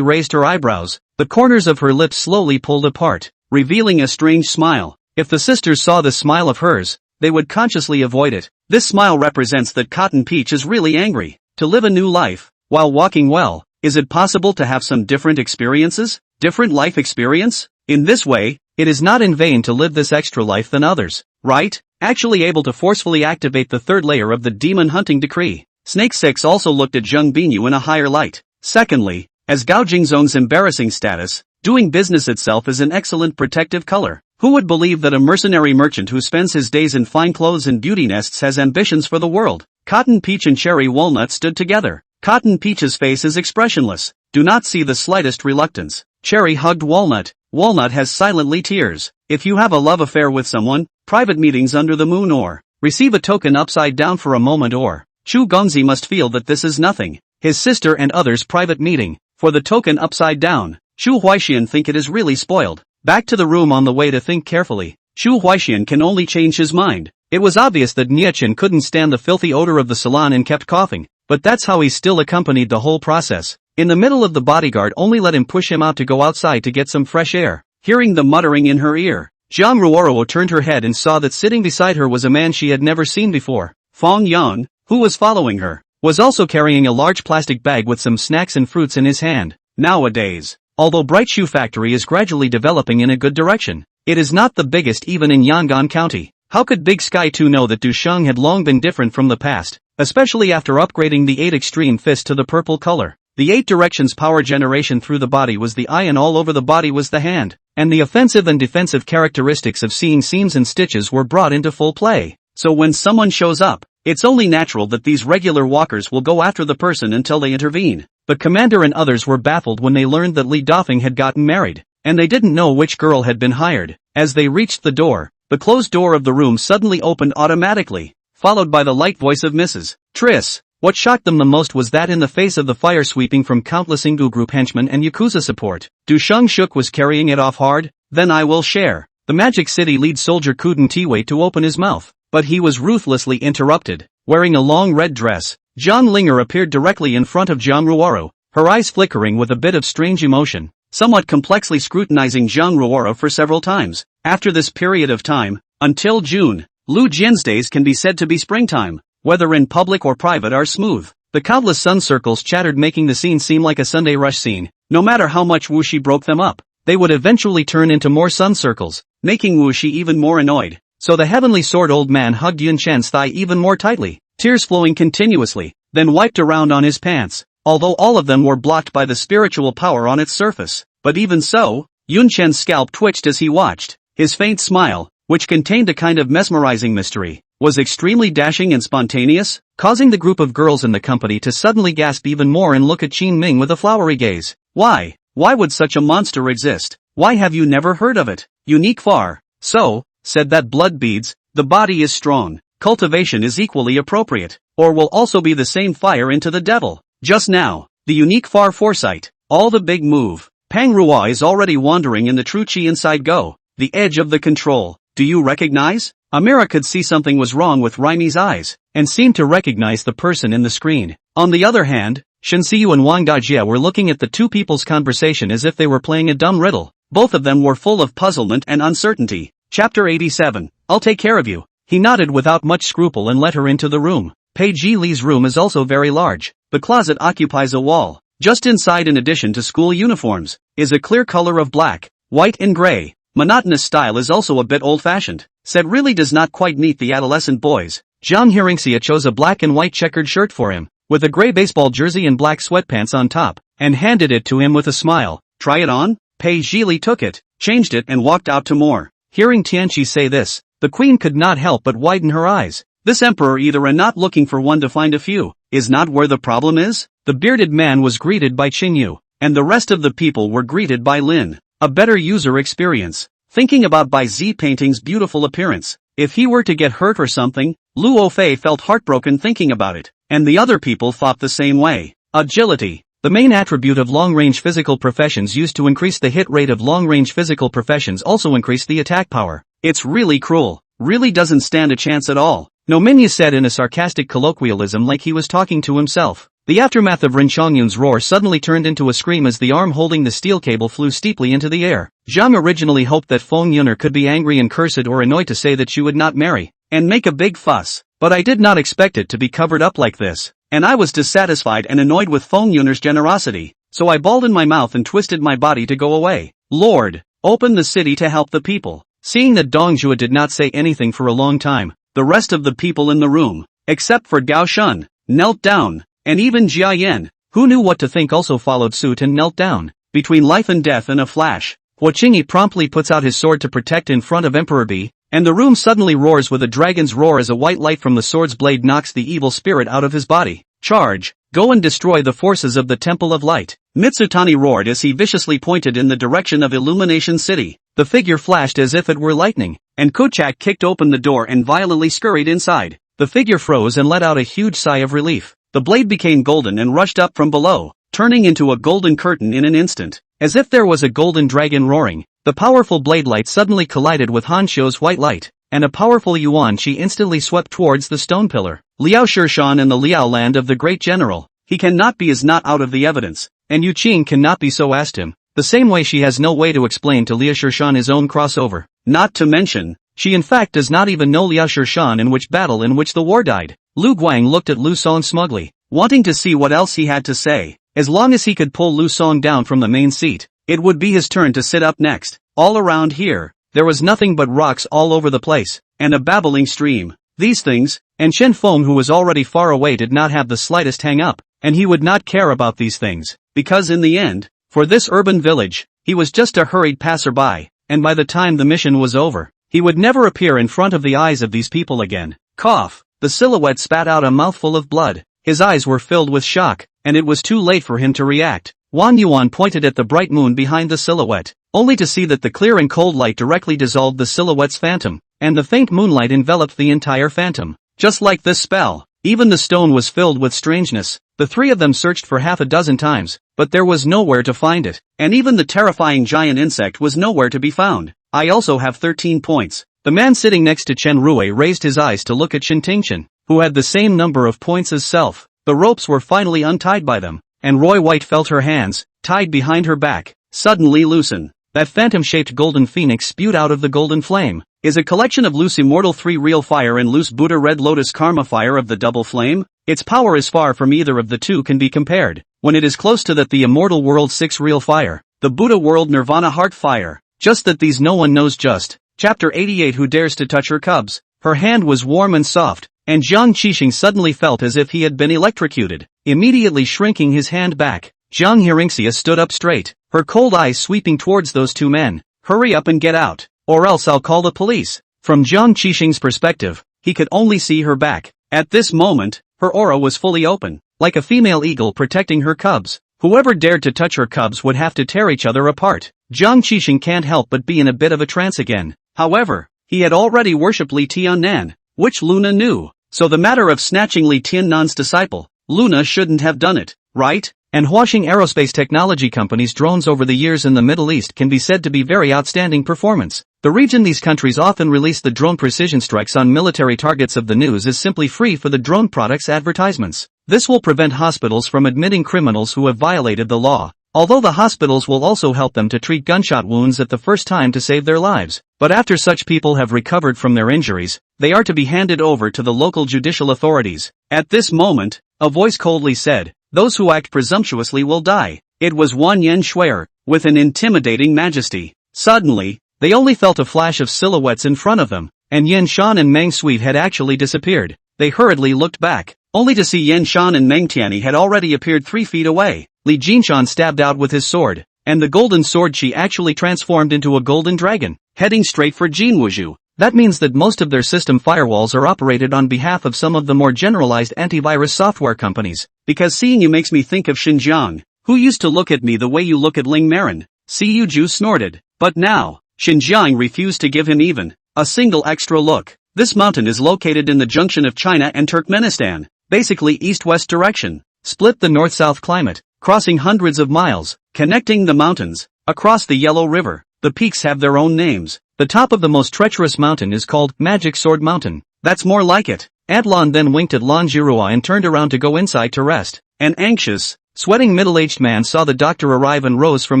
raised her eyebrows, the corners of her lips slowly pulled apart, revealing a strange smile. If the sisters saw this smile of hers, they would consciously avoid it. This smile represents that Cotton Peach is really angry. To live a new life, while walking well, is it possible to have some different experiences? Different life experience? In this way, it is not in vain to live this extra life than others, right? Actually able to forcefully activate the third layer of the demon hunting decree. Snake 6 also looked at Zheng Binyu in a higher light. Secondly, as Gao Jingzong's embarrassing status, doing business itself is an excellent protective color. Who would believe that a mercenary merchant who spends his days in fine clothes and beauty nests has ambitions for the world? Cotton Peach and Cherry Walnut stood together. Cotton Peach's face is expressionless. Do not see the slightest reluctance. Cherry hugged Walnut. Walnut has silently tears. If you have a love affair with someone, private meetings under the moon or receive a token upside down for a moment or Chu Gongzi must feel that this is nothing. His sister and others' private meeting, for the token upside down. Chu Huaixian think it is really spoiled. Back to the room on the way to think carefully. Chu Huaixian can only change his mind. It was obvious that Niechin couldn't stand the filthy odor of the salon and kept coughing, but that's how he still accompanied the whole process. In the middle of the bodyguard only let him push him out to go outside to get some fresh air. Hearing the muttering in her ear, Jiang Ruoro turned her head and saw that sitting beside her was a man she had never seen before. Fong Yang, who was following her, was also carrying a large plastic bag with some snacks and fruits in his hand. Nowadays, although Bright Shoe Factory is gradually developing in a good direction, it is not the biggest even in Yangon County. How could Big Sky 2 know that Dusheng had long been different from the past, especially after upgrading the 8 Extreme Fist to the purple color? The 8 directions power generation through the body was the eye and all over the body was the hand, and the offensive and defensive characteristics of seeing seams and stitches were brought into full play. So when someone shows up, it's only natural that these regular walkers will go after the person until they intervene. But Commander and others were baffled when they learned that Li Dafeng had gotten married, and they didn't know which girl had been hired. As they reached the door, the closed door of the room suddenly opened automatically, followed by the light voice of Mrs. Triss. What shocked them the most was that in the face of the fire sweeping from countless Ingu group henchmen and Yakuza support, Dusheng Shuk was carrying it off hard. Then I will share. The Magic City lead soldier couldn't wait to open his mouth, but he was ruthlessly interrupted. Wearing a long red dress, Zhang Linger appeared directly in front of Zhang Ruoro, her eyes flickering with a bit of strange emotion, somewhat complexly scrutinizing Zhang Ruoro for several times. After this period of time, until June, Lu Jian's days can be said to be springtime, whether in public or private are smooth. The countless sun circles chattered, making the scene seem like a Sunday rush scene. No matter how much Wuxi broke them up, they would eventually turn into more sun circles, making Wuxi even more annoyed. So the heavenly sword old man hugged Yun Chen's thigh even more tightly, tears flowing continuously, then wiped around on his pants, although all of them were blocked by the spiritual power on its surface. But even so, Yun Chen's scalp twitched as he watched. His faint smile, which contained a kind of mesmerizing mystery, was extremely dashing and spontaneous, causing the group of girls in the company to suddenly gasp even more and look at Qin Ming with a flowery gaze. Why would such a monster exist? Why have you never heard of it? Unique far. So, said that blood beads, the body is strong, cultivation is equally appropriate, or will also be the same fire into the devil. Just now, the unique far foresight, all the big move. Pang Rua is already wandering in the true chi inside Go, the edge of the control. Do you recognize? Amira could see something was wrong with Raimi's eyes, and seemed to recognize the person in the screen. On the other hand, Shenxiu and Wang Dajie were looking at the two people's conversation as if they were playing a dumb riddle. Both of them were full of puzzlement and uncertainty. Chapter 87. I'll take care of you. He nodded without much scruple and let her into the room. Pei Ji Li's room is also very large. The closet occupies a wall. Just inside, in addition to school uniforms, is a clear color of black, white and gray. monotonous style is also a bit old-fashioned, said really does not quite meet the adolescent boys. Jiang Hearingxia chose a black and white checkered shirt for him, with a gray baseball jersey and black sweatpants on top, and handed it to him with a smile. Try it on? Pei Zhili took it, changed it and walked out to more. Hearing Tianqi say this, the queen could not help but widen her eyes. This emperor either a not looking for one to find a few, is not where the problem is? The bearded man was greeted by Qingyu, and the rest of the people were greeted by Lin. A better user experience. Thinking about Bai Zi painting's beautiful appearance. If he were to get hurt or something, Luo Fei felt heartbroken thinking about it, and the other people thought the same way. Agility. The main attribute of long-range physical professions used to increase the hit rate of long-range physical professions also increase the attack power. It's really cruel. Really doesn't stand a chance at all. No Minya said in a sarcastic colloquialism like he was talking to himself. The aftermath of Ren Chongyun's roar suddenly turned into a scream as the arm holding the steel cable flew steeply into the air. Zhang originally hoped that Feng Yuner could be angry and cursed or annoyed to say that she would not marry, and make a big fuss. But I did not expect it to be covered up like this, and I was dissatisfied and annoyed with Feng Yuner's generosity, so I balled in my mouth and twisted my body to go away. Lord, open the city to help the people. Seeing that Dong Zhuo did not say anything for a long time, the rest of the people in the room, except for Gao Shun, knelt down, and even Jia Yan, who knew what to think also followed suit and knelt down. Between life and death in a flash, Hua Qingyi promptly puts out his sword to protect in front of Emperor Bi, and the room suddenly roars with a dragon's roar as a white light from the sword's blade knocks the evil spirit out of his body. Charge! Go and destroy the forces of the Temple of Light. Mitsutani roared as he viciously pointed in the direction of Illumination City. The figure flashed as if it were lightning, and Kochak kicked open the door and violently scurried inside. The figure froze and let out a huge sigh of relief. The blade became golden and rushed up from below, turning into a golden curtain in an instant. As if there was a golden dragon roaring, the powerful blade light suddenly collided with Han Xiu's white light, and a powerful yuan chi instantly swept towards the stone pillar. Liao Shirshan and the Liao land of the great general. He cannot be is not out of the evidence, and Yu Qing cannot be so asked him. The same way she has no way to explain to Liao Shirshan his own crossover. Not to mention, she in fact does not even know Liao Shirshan in which battle in which the war died. Lu Guang looked at Lu Song smugly, wanting to see what else he had to say. As long as he could pull Lu Song down from the main seat, it would be his turn to sit up next. All around here, there was nothing but rocks all over the place, and a babbling stream. These things, and Shen Feng who was already far away did not have the slightest hang-up, and he would not care about these things, because in the end, for this urban village, he was just a hurried passerby, and by the time the mission was over, he would never appear in front of the eyes of these people again. Cough! The silhouette spat out a mouthful of blood. His eyes were filled with shock, and it was too late for him to react. Wang Yuan pointed at the bright moon behind the silhouette, only to see that the clear and cold light directly dissolved the silhouette's phantom, and the faint moonlight enveloped the entire phantom. Just like this spell, even the stone was filled with strangeness. The three of them searched for half a dozen times, but there was nowhere to find it, and even the terrifying giant insect was nowhere to be found. I also have 13 points. The man sitting next to Chen Rui raised his eyes to look at Shen Tingchen, who had the same number of points as self. The ropes were finally untied by them, and Roy White felt her hands, tied behind her back, suddenly loosen. That phantom-shaped golden phoenix spewed out of the golden flame, is a collection of loose Immortal 3 Real Fire and loose Buddha Red Lotus Karma Fire of the double flame. Its power is far from either of the two can be compared. When it is close to that the Immortal World 6 Real Fire, the Buddha World Nirvana Heart Fire, just that these no one knows just. Chapter 88 Who dares to touch her cubs? Her hand was warm and soft, and Jiang Qixing suddenly felt as if he had been electrocuted, immediately shrinking his hand back. Jiang Hearingxia stood up straight, her cold eyes sweeping towards those two men. Hurry up and get out, or else I'll call the police. From Jiang Qixing's perspective, he could only see her back. At this moment, her aura was fully open, like a female eagle protecting her cubs. Whoever dared to touch her cubs would have to tear each other apart. Jiang Qixing can't help but be in a bit of a trance again. However, he had already worshipped Li Tiannan, which Luna knew, so the matter of snatching Li Tiannan's disciple, Luna shouldn't have done it, right? And Huaxing Aerospace Technology Company's drones over the years in the Middle East can be said to be very outstanding performance. The region these countries often release the drone precision strikes on military targets of the news is simply free for the drone products advertisements. This will prevent hospitals from admitting criminals who have violated the law, although the hospitals will also help them to treat gunshot wounds at the first time to save their lives. But after such people have recovered from their injuries, they are to be handed over to the local judicial authorities. At this moment, a voice coldly said, "Those who act presumptuously will die." It was Wan Yen Shuer, with an intimidating majesty. Suddenly, They only felt a flash of silhouettes in front of them, and Yen Shan and Meng Sui had actually disappeared. They hurriedly looked back, only to see Yen Shan and Meng Tianyi had already appeared 3 feet away. Li Jinshan stabbed out with his sword, and the golden sword chi actually transformed into a golden dragon, heading straight for Jin Wuzhu. That means that most of their system firewalls are operated on behalf of some of the more generalized antivirus software companies, because seeing you makes me think of Xinjiang, who used to look at me the way you look at Ling Marin. Siyu Ju snorted. But now, Xinjiang refused to give him even a single extra look. This mountain is located in the junction of China and Turkmenistan, basically east-west direction, split the north-south climate, crossing hundreds of miles, connecting the mountains, across the Yellow River. The peaks have their own names. The top of the most treacherous mountain is called Magic Sword Mountain. That's more like it. Aunt Lan then winked at Lan Jirua and turned around to go inside to rest. An anxious, sweating middle-aged man saw the doctor arrive and rose from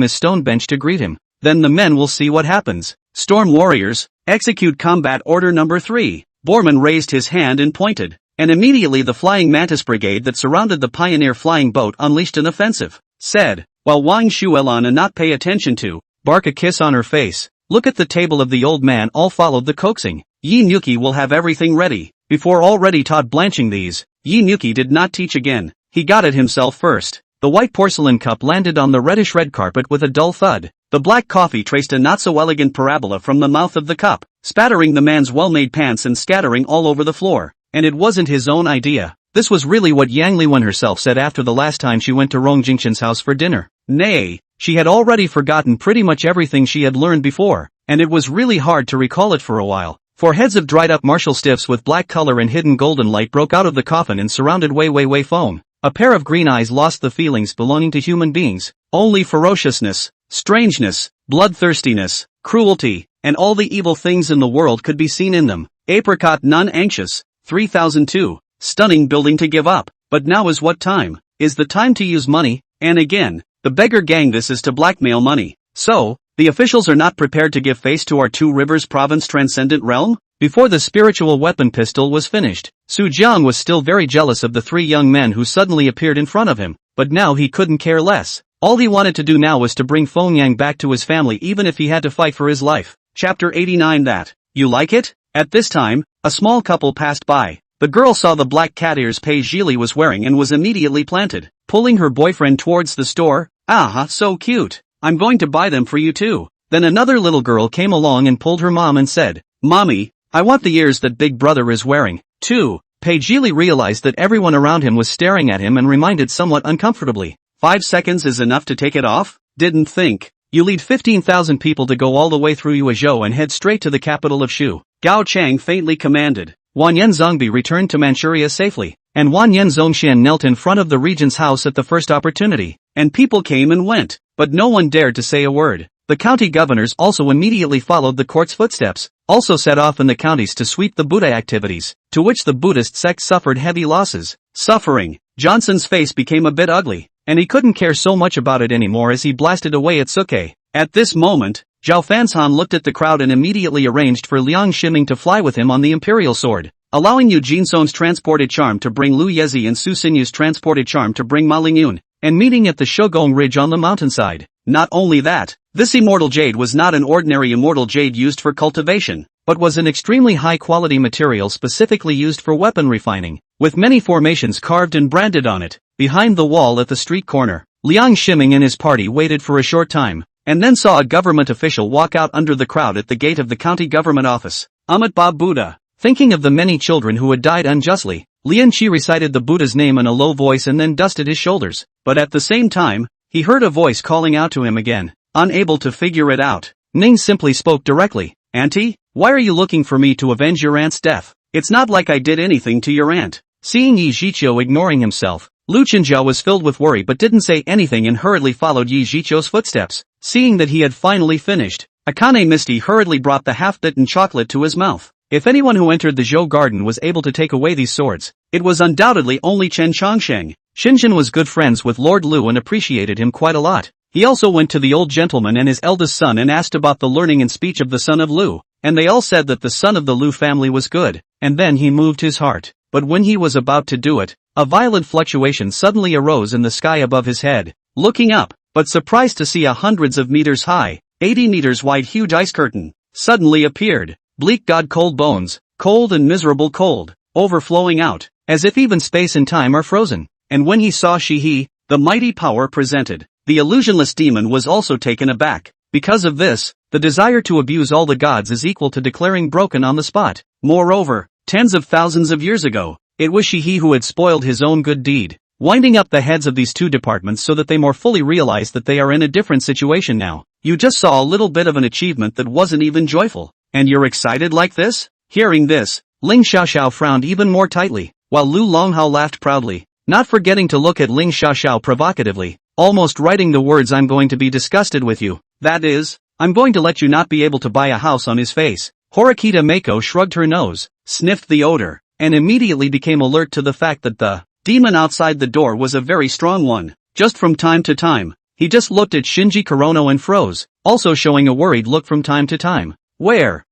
his stone bench to greet him. Then the men will see what happens. Storm warriors, execute combat order number 3. Borman raised his hand and pointed, and immediately the flying mantis brigade that surrounded the pioneer flying boat unleashed an offensive. Said, while Wang Shuelan and not pay attention to, bark a kiss on her face. Look at the table of the old man. All followed the coaxing. Yin Yuki will have everything ready. Before already taught blanching these, Yin Yuki did not teach again. He got it himself first. The white porcelain cup landed on the reddish-red carpet with a dull thud. The black coffee traced a not-so-elegant parabola from the mouth of the cup, spattering the man's well-made pants and scattering all over the floor. And it wasn't his own idea. This was really what Yang Liwen herself said after the last time she went to Rong Jingqian's house for dinner. Nay, she had already forgotten pretty much everything she had learned before, and it was really hard to recall it for a while. 4 heads of dried-up martial stiffs with black color and hidden golden light broke out of the coffin and surrounded Wei Feng. A pair of green eyes lost the feelings belonging to human beings. Only ferociousness, strangeness, bloodthirstiness, cruelty, and all the evil things in the world could be seen in them. Apricot none anxious. 3002. Stunning building to give up. But now is what time? Is the time to use money? And again, the beggar gang, this is to blackmail money. So, the officials are not prepared to give face to our Two Rivers Province transcendent realm? Before the spiritual weapon pistol was finished, Su Jiang was still very jealous of the 3 young men who suddenly appeared in front of him, but now he couldn't care less. All he wanted to do now was to bring Feng Yang back to his family even if he had to fight for his life. Chapter 89. That. You like it? At this time, a small couple passed by. The girl saw the black cat ears Pei Zhili was wearing and was immediately planted, pulling her boyfriend towards the store. Ah, so cute. I'm going to buy them for you too. Then another little girl came along and pulled her mom and said, Mommy, I want the ears that big brother is wearing, too. Pei Zhili realized that everyone around him was staring at him and reminded somewhat uncomfortably. 5 seconds is enough to take it off? Didn't think. You lead 15,000 people to go all the way through Yuezhou and head straight to the capital of Shu. Gao Chang faintly commanded. Wanyan Zongbi returned to Manchuria safely, and Wanyan Zongxian knelt in front of the regent's house at the first opportunity, and people came and went, but no one dared to say a word. The county governors also immediately followed the court's footsteps, also set off in the counties to sweep the Buddha activities, to which the Buddhist sect suffered heavy losses. Suffering. Johnson's face became a bit ugly, and he couldn't care so much about it anymore as he blasted away at Suke. At this moment, Zhao Fanshan looked at the crowd and immediately arranged for Liang Shiming to fly with him on the imperial sword, allowing Yu Jinsong's transported charm to bring Lu Yezi and Su Sinyu's transported charm to bring Ma Lingyun, and meeting at the Shogong Ridge on the mountainside. Not only that, this immortal jade was not an ordinary immortal jade used for cultivation, but was an extremely high-quality material specifically used for weapon refining, with many formations carved and branded on it. Behind the wall at the street corner, Liang Shiming and his party waited for a short time, and then saw a government official walk out under the crowd at the gate of the county government office. Amitabha Buddha. Thinking of the many children who had died unjustly, Lian Qi recited the Buddha's name in a low voice and then dusted his shoulders, but at the same time, he heard a voice calling out to him again. Unable to figure it out, Ning simply spoke directly. Auntie, why are you looking for me to avenge your aunt's death? It's not like I did anything to your aunt. Seeing Yi Zhiqiu ignoring himself, Lu Chenjiao was filled with worry but didn't say anything and hurriedly followed Yi Zhiqiu's footsteps. Seeing that he had finally finished, Akane Misty hurriedly brought the half-bitten chocolate to his mouth. If anyone who entered the Zhou garden was able to take away these swords, it was undoubtedly only Chen Chongsheng. Xinjin was good friends with Lord Lu and appreciated him quite a lot. He also went to the old gentleman and his eldest son and asked about the learning and speech of the son of Lu, and they all said that the son of the Lu family was good, and then he moved his heart. But when he was about to do it, a violent fluctuation suddenly arose in the sky above his head. Looking up, but surprised to see a hundreds of meters high, 80 meters wide huge ice curtain suddenly appeared. Bleak god cold bones, cold and miserable cold, overflowing out, as if even space and time are frozen. And when he saw Shi-He, the mighty power presented, the illusionless demon was also taken aback. Because of this, the desire to abuse all the gods is equal to declaring broken on the spot. Moreover, tens of thousands of years ago, it was Shi-He who had spoiled his own good deed, winding up the heads of these two departments so that they more fully realize that they are in a different situation now. You just saw a little bit of an achievement that wasn't even joyful, and you're excited like this? Hearing this, Ling Xiaoxiao frowned even more tightly, while Lu Longhao laughed proudly, not forgetting to look at Ling Xiaoxiao provocatively, almost writing the words "I'm going to be disgusted with you. That is, I'm going to let you not be able to buy a house" on his face. Horikita Mako shrugged her nose, sniffed the odor, and immediately became alert to the fact that the demon outside the door was a very strong one. Just from time to time, he just looked at Shinji Kurono and froze, also showing a worried look from time to time. Where?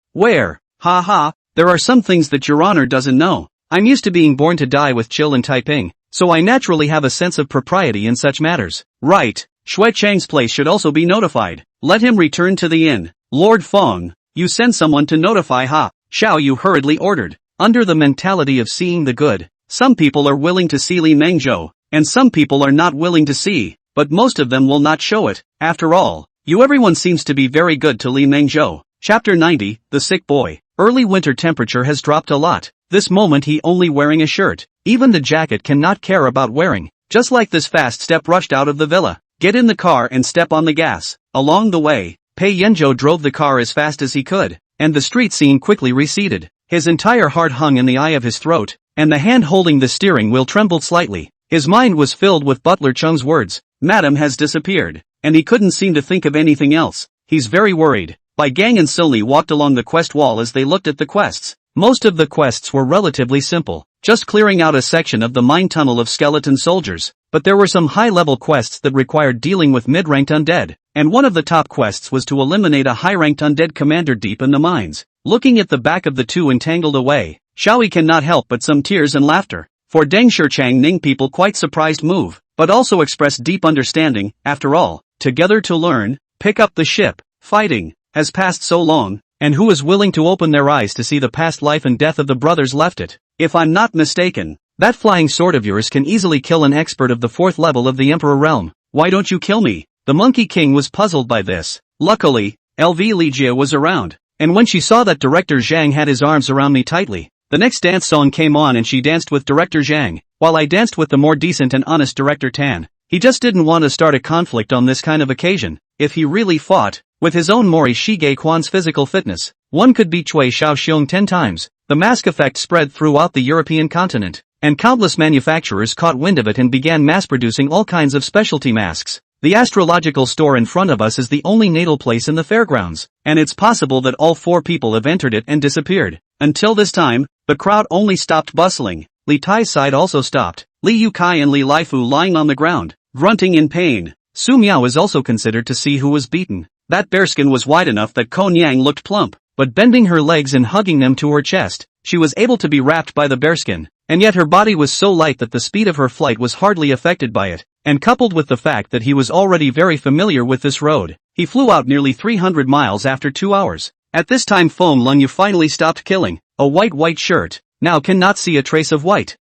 Ha ha, there are some things that Your Honor doesn't know. I'm used to being born to die with chill in Taiping, so I naturally have a sense of propriety in such matters. Right, Shui Chang's place should also be notified. Let him return to the inn. Lord Feng, you send someone to notify Ha Xiao, you hurriedly ordered. Under the mentality of seeing the good, some people are willing to see Li Mengzhou, and some people are not willing to see, but most of them will not show it. After all, everyone seems to be very good to Li Mengzhou. Chapter 90, The Sick Boy. Early winter temperature has dropped a lot. This moment he only wearing a shirt. Even the jacket cannot care about wearing. Just like this fast step rushed out of the villa. Get in the car and step on the gas. Along the way, Pei Yanzhou drove the car as fast as he could, and the street scene quickly receded. His entire heart hung in the eye of his throat, and the hand holding the steering wheel trembled slightly. His mind was filled with Butler Chung's words. Madam has disappeared, and he couldn't seem to think of anything else. He's very worried. Bai Gang and Silny walked along the quest wall as they looked at the quests. Most of the quests were relatively simple, just clearing out a section of the mine tunnel of skeleton soldiers, but there were some high-level quests that required dealing with mid-ranked undead, and one of the top quests was to eliminate a high-ranked undead commander deep in the mines. Looking at the back of the two entangled away, Xiaoyi cannot help but some tears and laughter. For Deng Shichang Ning people quite surprised move, but also expressed deep understanding. After all, together to learn, pick up the ship, fighting, has passed so long, and who is willing to open their eyes to see the past life and death of the brothers left it? If I'm not mistaken, that flying sword of yours can easily kill an expert of the 4th level of the Emperor realm. Why don't you kill me? The Monkey King was puzzled by this. Luckily, LV Ligia was around, and when she saw that Director Jiang had his arms around me tightly, the next dance song came on and she danced with Director Jiang, while I danced with the more decent and honest Director Tan. He just didn't want to start a conflict on this kind of occasion. If he really fought, with his own Mori Shige Quan's physical fitness, one could beat Cui Xiaoxiong 10 times. The mask effect spread throughout the European continent, and countless manufacturers caught wind of it and began mass-producing all kinds of specialty masks. The astrological store in front of us is the only natal place in the fairgrounds, and it's possible that all 4 people have entered it and disappeared. Until this time, the crowd only stopped bustling. Li Tai's side also stopped. Li Yukai and Li Laifu lying on the ground, grunting in pain. Su Miao is also considered to see who was beaten. That bearskin was wide enough that Ko Nyang looked plump, but bending her legs and hugging them to her chest, she was able to be wrapped by the bearskin, and yet her body was so light that the speed of her flight was hardly affected by it, and coupled with the fact that he was already very familiar with this road, he flew out nearly 300 miles after 2 hours. At this time Feng Lung finally stopped killing. A white shirt, now cannot see a trace of white.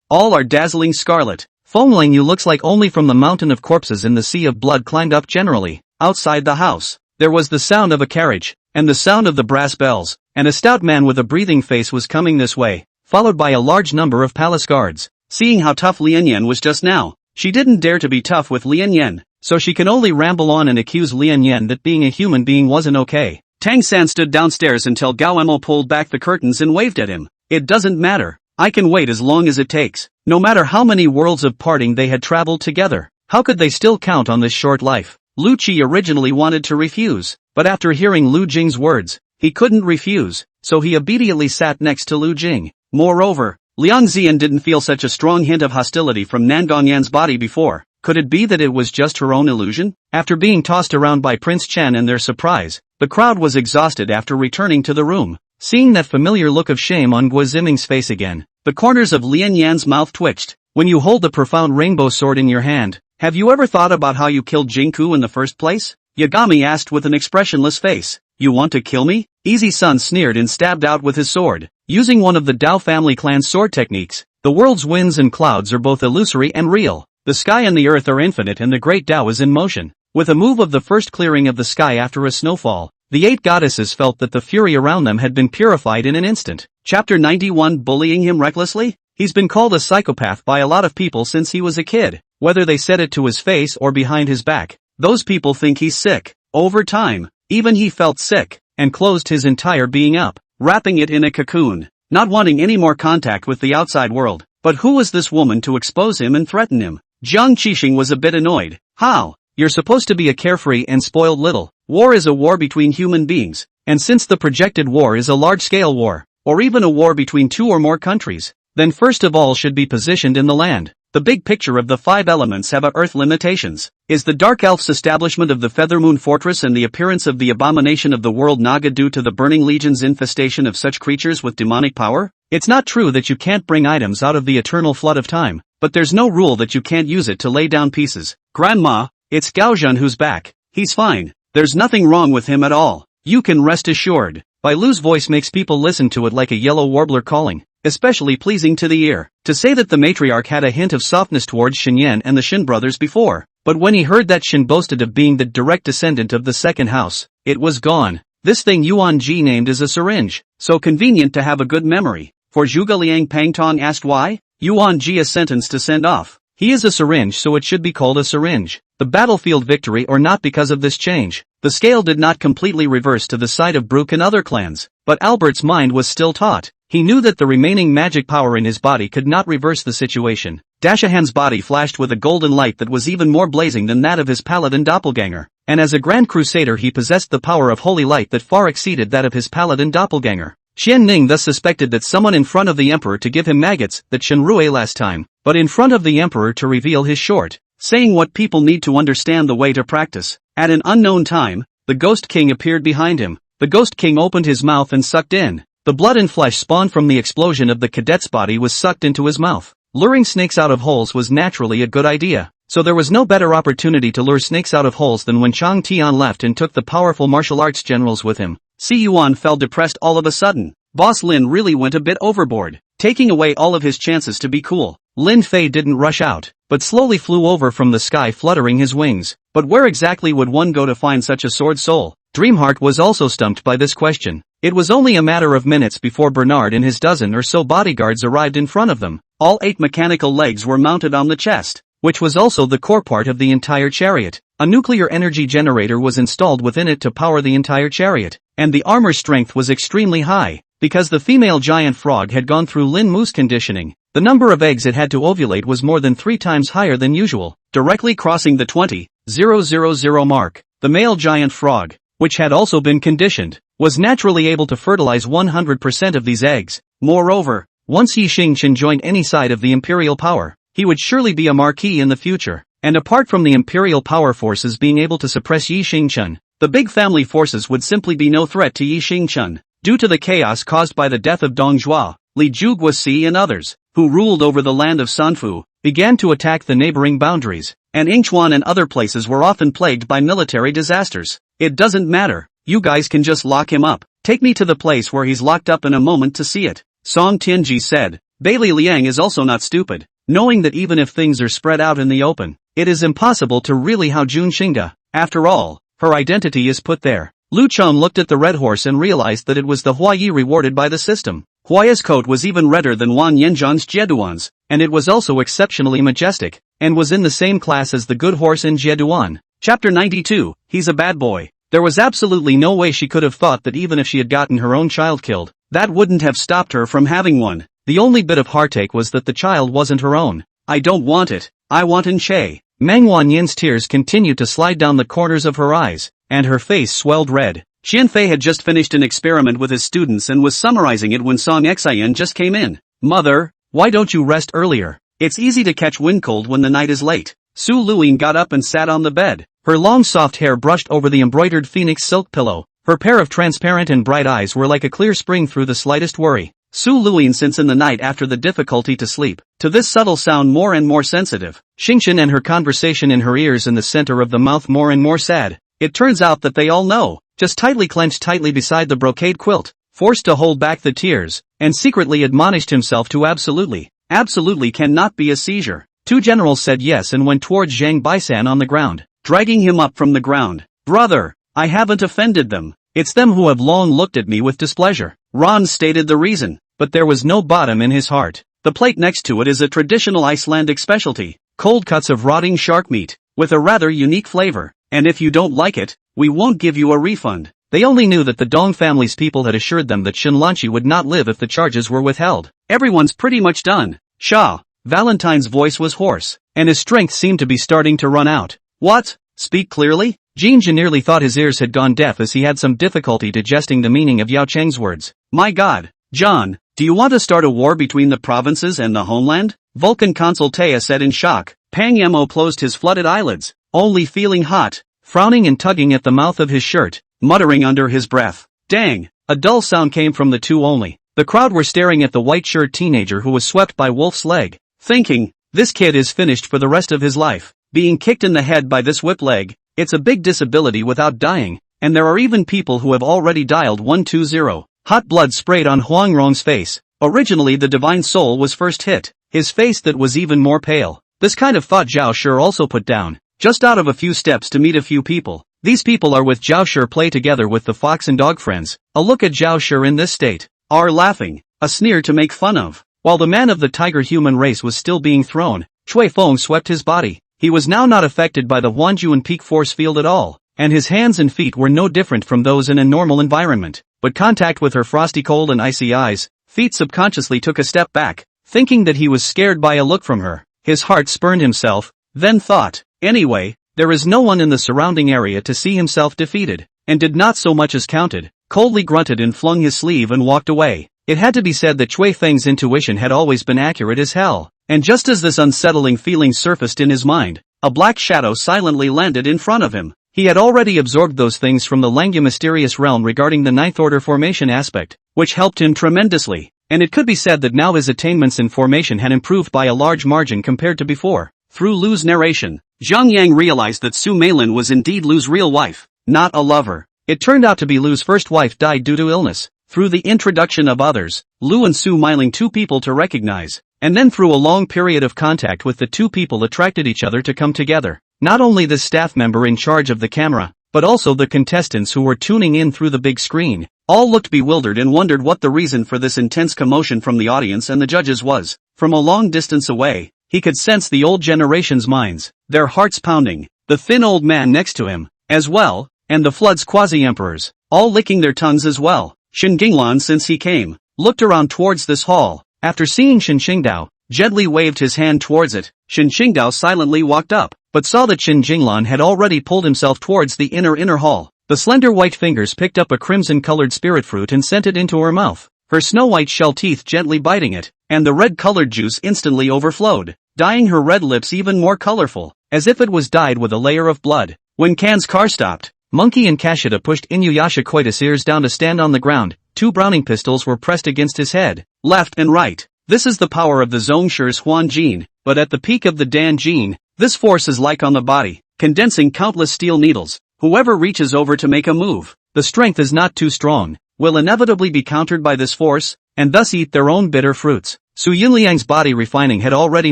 All are dazzling scarlet. Feng Lung looks like only from the mountain of corpses in the sea of blood climbed up generally. Outside the house, there was the sound of a carriage, and the sound of the brass bells, and a stout man with a breathing face was coming this way, followed by a large number of palace guards. Seeing how tough Lian Yan was just now, she didn't dare to be tough with Lian Yan, so she can only ramble on and accuse Lian Yan that being a human being wasn't okay. Tang San stood downstairs until Gao Emo pulled back the curtains and waved at him. It doesn't matter, I can wait as long as it takes. No matter how many worlds of parting they had traveled together, how could they still count on this short life? Lu Qi originally wanted to refuse, but after hearing Lu Jing's words, he couldn't refuse, so he obediently sat next to Lu Jing. Moreover, Liang Zian didn't feel such a strong hint of hostility from Nangong Yan's body before. Could it be that it was just her own illusion? After being tossed around by Prince Chen and their surprise, the crowd was exhausted after returning to the room. Seeing that familiar look of shame on Guo Ziming's face again, the corners of Lian Yan's mouth twitched. When you hold the profound rainbow sword in your hand, have you ever thought about how you killed Jingku in the first place? Yagami asked with an expressionless face. You want to kill me? Easy Sun sneered and stabbed out with his sword. Using one of the Dao family clan's sword techniques, the world's winds and clouds are both illusory and real. The sky and the earth are infinite and the great Dao is in motion. With a move of the first clearing of the sky after a snowfall, the 8 goddesses felt that the fury around them had been purified in an instant. Chapter 91 Bullying him recklessly? He's been called a psychopath by a lot of people since he was a kid, whether they said it to his face or behind his back. Those people think he's sick. Over time, even he felt sick, and closed his entire being up, wrapping it in a cocoon, not wanting any more contact with the outside world. But who was this woman to expose him and threaten him? Jiang Qixing was a bit annoyed. How? You're supposed to be a carefree and spoiled little. War is a war between human beings, and since the projected war is a large-scale war, or even a war between 2 or more countries, then first of all should be positioned in the land. The big picture of the 5 elements have a earth limitations. Is the Dark Elf's establishment of the Feathermoon Fortress and the appearance of the abomination of the world Naga due to the Burning Legion's infestation of such creatures with demonic power? It's not true that you can't bring items out of the eternal flood of time, but there's no rule that you can't use it to lay down pieces. Grandma, it's Gaozhen who's back. He's fine. There's nothing wrong with him at all. You can rest assured. Bai Lu's voice makes people listen to it like a yellow warbler calling, especially pleasing to the ear. To say that the matriarch had a hint of softness towards Shinyan and the Shin brothers before, but when he heard that Shin boasted of being the direct descendant of the second house, it was gone. This thing Yuan Ji named is a syringe, so convenient to have a good memory. For Zhuge Liang Pangtong asked why? Yuan Ji a sentence to send off. He is a syringe so it should be called a syringe. The battlefield victory or not because of this change. The scale did not completely reverse to the side of Brook and other clans, but Albert's mind was still taut. He knew that the remaining magic power in his body could not reverse the situation. Dashahan's body flashed with a golden light that was even more blazing than that of his paladin doppelganger, and as a grand crusader he possessed the power of holy light that far exceeded that of his paladin doppelganger. Xian Ning thus suspected that someone in front of the emperor to give him maggots that Shenrue last time, but in front of the emperor to reveal his short, saying what people need to understand the way to practice. At an unknown time, the Ghost King appeared behind him. The Ghost King opened his mouth and sucked in. The blood and flesh spawned from the explosion of the cadet's body was sucked into his mouth. Luring snakes out of holes was naturally a good idea, so there was no better opportunity to lure snakes out of holes than when Chang Tian left and took the powerful martial arts generals with him. Si Yuan felt depressed all of a sudden. Boss Lin really went a bit overboard, taking away all of his chances to be cool. Lin Fei didn't rush out, but slowly flew over from the sky fluttering his wings. But where exactly would one go to find such a sword soul? Dreamheart was also stumped by this question. It was only a matter of minutes before Bernard and his dozen or so bodyguards arrived in front of them. All 8 mechanical legs were mounted on the chest, which was also the core part of the entire chariot. A nuclear energy generator was installed within it to power the entire chariot, and the armor strength was extremely high, because the female giant frog had gone through Lin Mu's conditioning. The number of eggs it had to ovulate was more than 3 times higher than usual, directly crossing the 20,000 mark. The male giant frog, which had also been conditioned, was naturally able to fertilize 100% of these eggs. Moreover, once Yi Xingchen joined any side of the imperial power, he would surely be a marquis in the future. And apart from the imperial power forces being able to suppress Yi Xingchen, the big family forces would simply be no threat to Yi Xingchen. Due to the chaos caused by the death of Dong Zhuo, Li Zhuguosi and others, who ruled over the land of Sanfu, began to attack the neighboring boundaries, and Yingchuan and other places were often plagued by military disasters. It doesn't matter, you guys can just lock him up. Take me to the place where he's locked up in a moment to see it. Song Tianji said. Bailey Liang is also not stupid, knowing that even if things are spread out in the open, it is impossible to really how Jun Xingda. After all, her identity is put there. Lu Cheng looked at the red horse and realized that it was the Huayi rewarded by the system. Huayi's coat was even redder than Wan Yanzhang's Jieduan's, and it was also exceptionally majestic, and was in the same class as the good horse in Jieduan. Chapter 92, He's a Bad Boy. There was absolutely no way she could have thought that even if she had gotten her own child killed, that wouldn't have stopped her from having one. The only bit of heartache was that the child wasn't her own. I don't want it. I want Che. Meng Wanyin's tears continued to slide down the corners of her eyes, and her face swelled red. Xianfei had just finished an experiment with his students and was summarizing it when Song Xian just came in. Mother, why don't you rest earlier? It's easy to catch wind cold when the night is late. Su Luing got up and sat on the bed. Her long soft hair brushed over the embroidered phoenix silk pillow. Her pair of transparent and bright eyes were like a clear spring through the slightest worry. Su Luing since in the night after the difficulty to sleep, to this subtle sound more and more sensitive. Xingchen and her conversation in her ears in the center of the mouth more and more sad. It turns out that they all know, just tightly clenched tightly beside the brocade quilt, forced to hold back the tears, and secretly admonished himself to absolutely cannot be a seizure. Two generals said yes and went towards Zhang Baisan on the ground, dragging him up from the ground. Brother, I haven't offended them. It's them who have long looked at me with displeasure. Ron stated the reason, but there was no bottom in his heart. The plate next to it is a traditional Icelandic specialty, cold cuts of rotting shark meat, with a rather unique flavor, and if you don't like it, we won't give you a refund. They only knew that the Dong family's people had assured them that Shinlanchi would not live if the charges were withheld. Everyone's pretty much done. Sha. Valentine's voice was hoarse, and his strength seemed to be starting to run out. What? Speak clearly? Jiang nearly thought his ears had gone deaf as he had some difficulty digesting the meaning of Yao Cheng's words. My God, John, do you want to start a war between the provinces and the homeland? Vulcan Consul Taya said in shock. Pang Yemo closed his flooded eyelids, only feeling hot, frowning and tugging at the mouth of his shirt, muttering under his breath. Dang! A dull sound came from the two only. The crowd were staring at the white-shirt teenager who was swept by Wolf's leg, thinking, this kid is finished for the rest of his life. Being kicked in the head by this whip leg, it's a big disability without dying, and there are even people who have already dialed 120. Hot blood sprayed on Huangrong's face. Originally the divine soul was first hit, his face that was even more pale. This kind of thought Zhao Shi also put down, just out of a few steps to meet a few people. These people are with Zhao Shi play together with the fox and dog friends. A look at Zhao Shi in this state, are laughing, a sneer to make fun of. While the man of the tiger human race was still being thrown, Cui Feng swept his body. He was now not affected by the Huanjuan peak force field at all, and his hands and feet were no different from those in a normal environment. But contact with her frosty cold and icy eyes, Feet subconsciously took a step back, thinking that he was scared by a look from her. His heart spurned himself, then thought, anyway, there is no one in the surrounding area to see himself defeated, and did not so much as counted, coldly grunted and flung his sleeve and walked away. It had to be said that Cui Feng's intuition had always been accurate as hell, and just as this unsettling feeling surfaced in his mind, a black shadow silently landed in front of him. He had already absorbed those things from the Langya mysterious realm regarding the Ninth Order formation aspect, which helped him tremendously, and it could be said that now his attainments in formation had improved by a large margin compared to before. Through Lu's narration, Zhang Yang realized that Su Meilin was indeed Lu's real wife, not a lover. It turned out to be Lu's first wife died due to illness. Through the introduction of others, Lu and Su Meilin two people to recognize, and then through a long period of contact with the two people attracted each other to come together. Not only the staff member in charge of the camera, but also the contestants who were tuning in through the big screen, all looked bewildered and wondered what the reason for this intense commotion from the audience and the judges was. From a long distance away, he could sense the old generation's minds, their hearts pounding, the thin old man next to him, as well, and the Flood's quasi-emperors, all licking their tongues as well. Shen Jinglan, since he came, looked around towards this hall. After seeing Shen Qingdao, gently waved his hand towards it. Shen Qingdao silently walked up, but saw that Shen Jinglan had already pulled himself towards the inner hall. The slender white fingers picked up a crimson-colored spirit fruit and sent it into her mouth, her snow-white shell teeth gently biting it, and the red-colored juice instantly overflowed, dyeing her red lips even more colorful, as if it was dyed with a layer of blood. When Kan's car stopped, Monkey and Kashida pushed Inuyasha Koitasir's down to stand on the ground. 2 Browning pistols were pressed against his head, left and right. This is the power of the Zhongshi's Huan Jin, but at the peak of the Dan Jin, this force is like on the body, condensing countless steel needles. Whoever reaches over to make a move, the strength is not too strong, will inevitably be countered by this force, and thus eat their own bitter fruits. Su Yunliang's body refining had already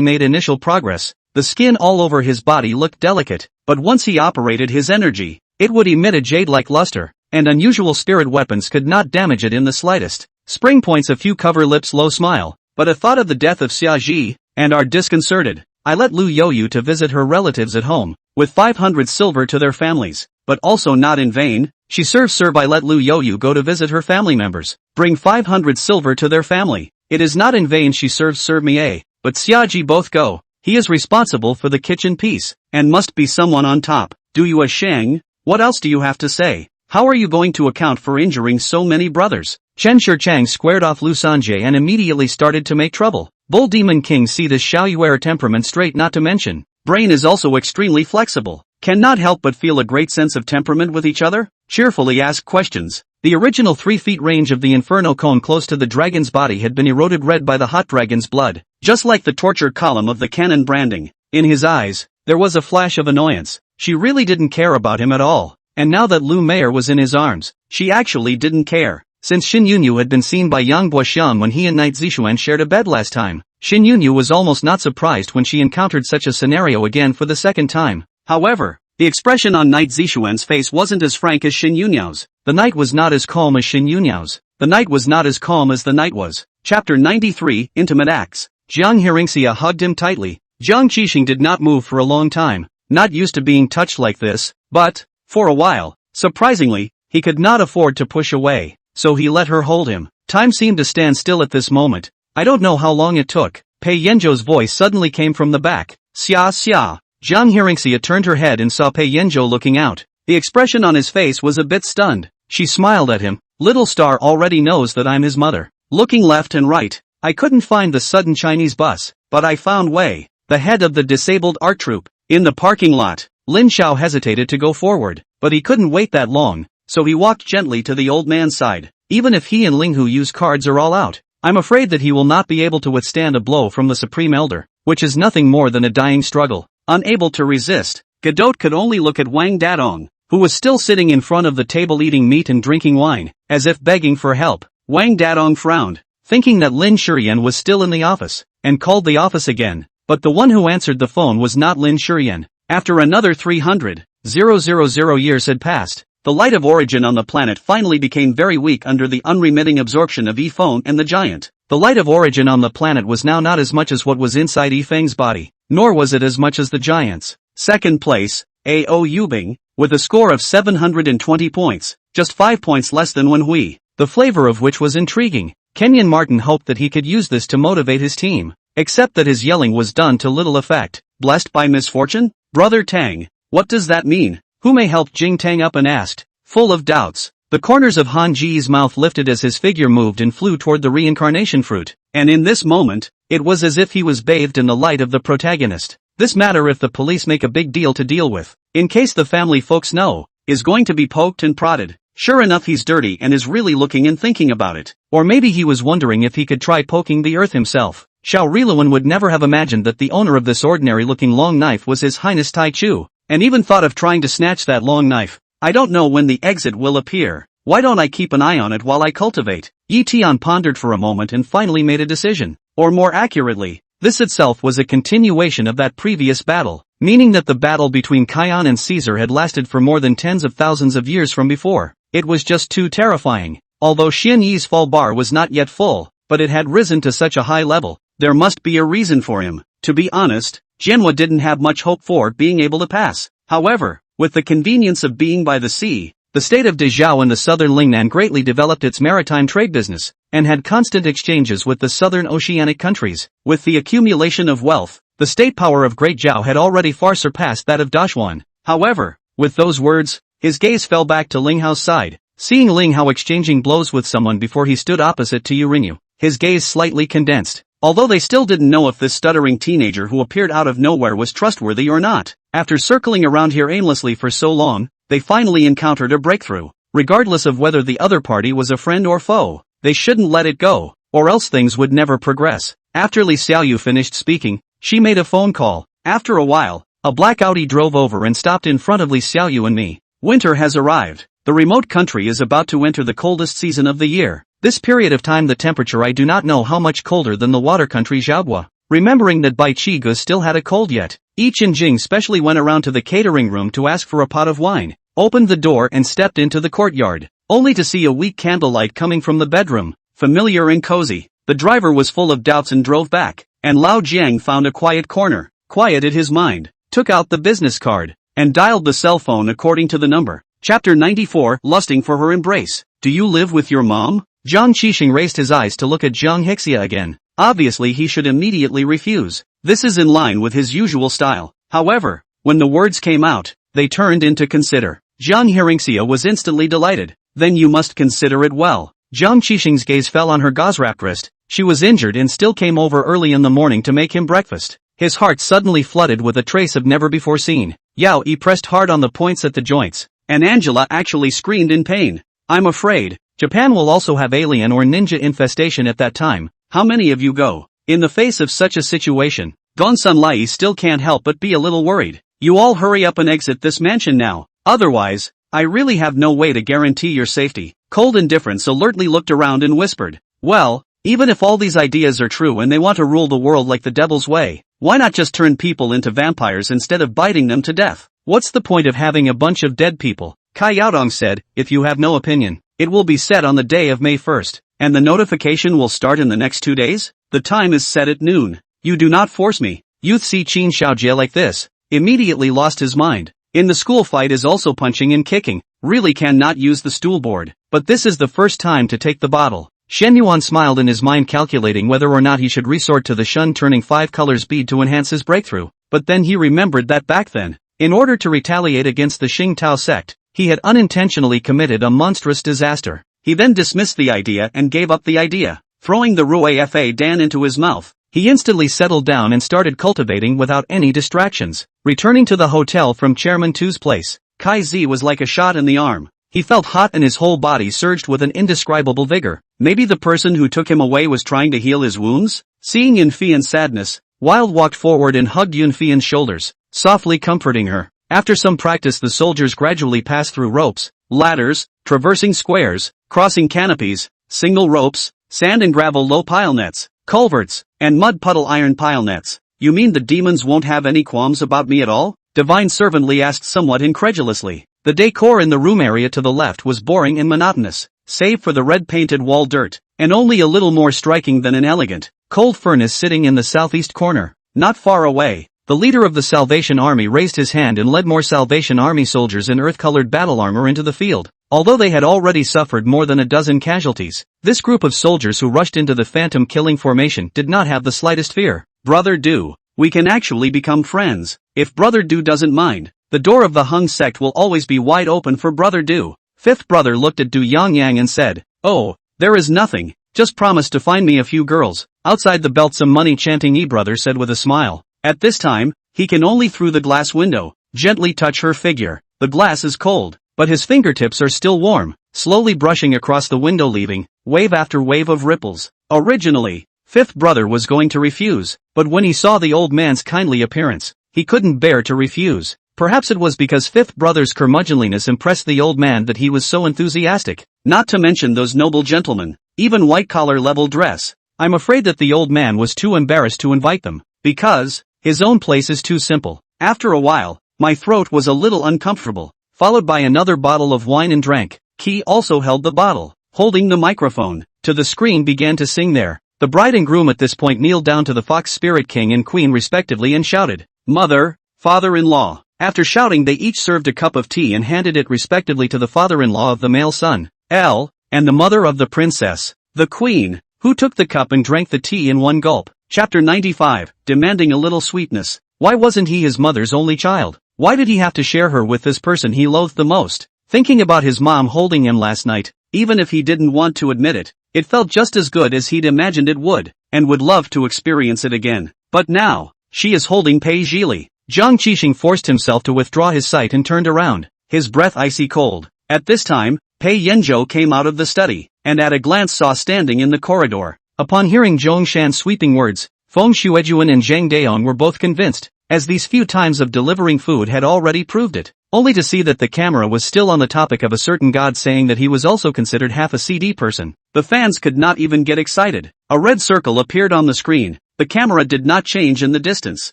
made initial progress. The skin all over his body looked delicate, but once he operated his energy, it would emit a jade-like luster, and unusual spirit weapons could not damage it in the slightest. Spring points a few cover lips low smile, but a thought of the death of Xia Ji, and are disconcerted. I let Lu Yoyu to visit her relatives at home, with 500 silver to their families, but also not in vain. She serves Sir by let Lu Yoyu go to visit her family members, bring 500 silver to their family. It is not in vain she serves Sir Mie, but Xia Ji both go. He is responsible for the kitchen piece, and must be someone on top. Do you Shang? What else do you have to say? How are you going to account for injuring so many brothers? Chen Shichang squared off Lu Sanjie and immediately started to make trouble. Bull Demon King see this Xiaoyuer temperament straight, not to mention. Brain is also extremely flexible. Cannot help but feel a great sense of temperament with each other. Cheerfully ask questions. The original 3 feet range of the inferno cone close to the dragon's body had been eroded red by the hot dragon's blood, just like the torture column of the cannon branding. In his eyes, there was a flash of annoyance. She really didn't care about him at all. and now that Lu Meier was in his arms, she actually didn't care. Since Xin Yunyu had been seen by Yang Guoxian when he and Knight Zixuan shared a bed last time, Xin Yunyu was almost not surprised when she encountered such a scenario again for the second time. However, the expression on Knight Zixuan's face wasn't as frank as Xin Yunyu's. The night was not as calm as Xin Yunyu's. The night was not as calm as the night was. Chapter 93, Intimate Acts. Jiang Hearingxia hugged him tightly. Jiang Qixing did not move for a long time, not used to being touched like this, but, for a while, surprisingly, he could not afford to push away. So he let her hold him. Time seemed to stand still at this moment. I don't know how long it took. Pei Yanzhou's voice suddenly came from the back. Xia xia. Jiang Hearingxia turned her head and saw Pei Yanzhou looking out. The expression on his face was a bit stunned. She smiled at him. Little star already knows that I'm his mother. Looking left and right, I couldn't find the sudden Chinese bus, but I found Wei, the head of the disabled art troupe, in the parking lot. Lin Xiao hesitated to go forward, but he couldn't wait that long. So he walked gently to the old man's side. Even if he and Ling Hu use cards are all out, I'm afraid that he will not be able to withstand a blow from the Supreme Elder, which is nothing more than a dying struggle. Unable to resist, Godot could only look at Wang Dadong, who was still sitting in front of the table eating meat and drinking wine, as if begging for help. Wang Dadong frowned, thinking that Lin Shurian was still in the office, and called the office again, but the one who answered the phone was not Lin Shurian. After another 300,000 years had passed, the light of origin on the planet finally became very weak under the unremitting absorption of Yifeng and the giant. The light of origin on the planet was now not as much as what was inside Yifeng's body, nor was it as much as the giant's. Second place, A.O. Yubing, with a score of 720 points, just 5 points less than Wen Hui, the flavor of which was intriguing. Kenyon Martin hoped that he could use this to motivate his team, except that his yelling was done to little effect. Blessed by misfortune? Brother Tang, what does that mean? Hu Mei helped Jing Tang up and asked, full of doubts. The corners of Han Ji's mouth lifted as his figure moved and flew toward the reincarnation fruit, and in this moment, it was as if he was bathed in the light of the protagonist. This matter, if the police make a big deal to deal with, in case the family folks know, is going to be poked and prodded. Sure enough, he's dirty and is really looking and thinking about it. Or maybe he was wondering if he could try poking the earth himself. Xiao Riluan would never have imagined that the owner of this ordinary-looking long knife was His Highness Tai Chu, and even thought of trying to snatch that long knife. I don't know when the exit will appear. Why don't I keep an eye on it while I cultivate? Yi Tian pondered for a moment and finally made a decision. Or more accurately, this itself was a continuation of that previous battle, meaning that the battle between Kion and Caesar had lasted for more than tens of thousands of years from before. It was just too terrifying. Although Xin Yi's fall bar was not yet full, but it had risen to such a high level, there must be a reason for him. To be honest, Jianhua didn't have much hope for being able to pass. However, with the convenience of being by the sea, the state of Dezhou in the southern Lingnan greatly developed its maritime trade business, and had constant exchanges with the southern oceanic countries. With the accumulation of wealth, the state power of Great Zhao had already far surpassed that of Dashuan. However, with those words, his gaze fell back to Ling Hao's side. Seeing Ling Hao exchanging blows with someone before he stood opposite to Yurinyu, his gaze slightly condensed. Although they still didn't know if this stuttering teenager who appeared out of nowhere was trustworthy or not. After circling around here aimlessly for so long, they finally encountered a breakthrough. Regardless of whether the other party was a friend or foe, they shouldn't let it go, or else things would never progress. After Li Xiaoyu finished speaking, she made a phone call. After a while, a black Audi drove over and stopped in front of Li Xiaoyu and me. Winter has arrived. The remote country is about to enter the coldest season of the year. This period of time the temperature I do not know how much colder than the water country Zhaobua. Remembering that Bai Chigu still had a cold yet, Yi Qinjing specially went around to the catering room to ask for a pot of wine, opened the door and stepped into the courtyard, only to see a weak candlelight coming from the bedroom, familiar and cozy. The driver was full of doubts and drove back, and Lao Jiang found a quiet corner, quieted his mind, took out the business card, and dialed the cell phone according to the number. Chapter 94, Lusting for Her Embrace. Do you live with your mom? Jiang Qixing raised his eyes to look at Jiang Hixia again. Obviously he should immediately refuse. This is in line with his usual style. However, when the words came out, they turned into consider. Jiang Hearingxia was instantly delighted. Then you must consider it well. Jiang Qixing's gaze fell on her gauze-wrapped wrist. She was injured and still came over early in the morning to make him breakfast. His heart suddenly flooded with a trace of never-before-seen. Yao Yi pressed hard on the points at the joints, and Angela actually screamed in pain. I'm afraid Japan will also have alien or ninja infestation at that time. How many of you go? In the face of such a situation, Gonsun Lai still can't help but be a little worried. You all hurry up and exit this mansion now. Otherwise, I really have no way to guarantee your safety. Cold Indifference alertly looked around and whispered, well, even if all these ideas are true and they want to rule the world like the devil's way, why not just turn people into vampires instead of biting them to death? What's the point of having a bunch of dead people? Kai Yaodong said, if you have no opinion, it will be set on the day of May 1st, and the notification will start in the next 2 days? The time is set at noon. You do not force me. Youth see Qin Xiaojie like this, immediately lost his mind. In the school fight is also punching and kicking, really cannot use the stool board, but this is the first time to take the bottle. Shen Yuan smiled in his mind, calculating whether or not he should resort to the Shun turning 5 colors bead to enhance his breakthrough, but then he remembered that back then, in order to retaliate against the Xing Tao sect, he had unintentionally committed a monstrous disaster. He then dismissed the idea and gave up the idea. Throwing the Rue Fa Dan into his mouth, he instantly settled down and started cultivating without any distractions. Returning to the hotel from Chairman Tu's place, Kai Zi was like a shot in the arm. He felt hot and his whole body surged with an indescribable vigor. Maybe the person who took him away was trying to heal his wounds? Seeing Yunfi in sadness, Wild walked forward and hugged Yunfi in shoulders, softly comforting her. After some practice, the soldiers gradually passed through ropes, ladders, traversing squares, crossing canopies, single ropes, sand and gravel low pile nets, culverts, and mud puddle iron pile nets. You mean the demons won't have any qualms about me at all? Divine Servantly asked somewhat incredulously. The decor in the room area to the left was boring and monotonous, save for the red-painted wall dirt, and only a little more striking than an elegant, cold furnace sitting in the southeast corner. Not far away, the leader of the Salvation Army raised his hand and led more Salvation Army soldiers in earth-colored battle armor into the field. Although they had already suffered more than a dozen casualties, this group of soldiers who rushed into the phantom killing formation did not have the slightest fear. Brother Du, we can actually become friends. If Brother Du doesn't mind, the door of the Hung sect will always be wide open for Brother Du. Fifth brother looked at Du Yangyang and said, oh, there is nothing, just promise to find me a few girls. Outside the belt some money chanting brother said with a smile. At this time, he can only through the glass window, gently touch her figure. The glass is cold, but his fingertips are still warm, slowly brushing across the window leaving wave after wave of ripples. Originally, fifth brother was going to refuse, but when he saw the old man's kindly appearance, he couldn't bear to refuse. Perhaps it was because fifth brother's curmudgeonliness impressed the old man that he was so enthusiastic. Not to mention those noble gentlemen, even white-collar level dress. I'm afraid that the old man was too embarrassed to invite them, because his own place is too simple. After a while, my throat was a little uncomfortable, followed by another bottle of wine and drank. Key also held the bottle, holding the microphone, to the screen began to sing there. The bride and groom at this point kneeled down to the Fox Spirit King and Queen respectively and shouted, Mother, Father-in-law. After shouting they each served a cup of tea and handed it respectively to the father-in-law of the male son, L, and the mother of the princess, the queen, who took the cup and drank the tea in one gulp. Chapter 95, demanding a little sweetness. Why wasn't he his mother's only child? Why did he have to share her with this person he loathed the most? Thinking about his mom holding him last night, even if he didn't want to admit it, it felt just as good as he'd imagined it would, and would love to experience it again. But now, she is holding Pei Zhili. Jiang Qixing forced himself to withdraw his sight and turned around, his breath icy cold. At this time, Pei Yanzhou came out of the study, and at a glance saw standing in the corridor. Upon hearing Zhong Shan's sweeping words, Feng Xuejuan and Zhang Daong were both convinced, as these few times of delivering food had already proved it, only to see that the camera was still on the topic of a certain god saying that he was also considered half a CD person. The fans could not even get excited. A red circle appeared on the screen. The camera did not change in the distance,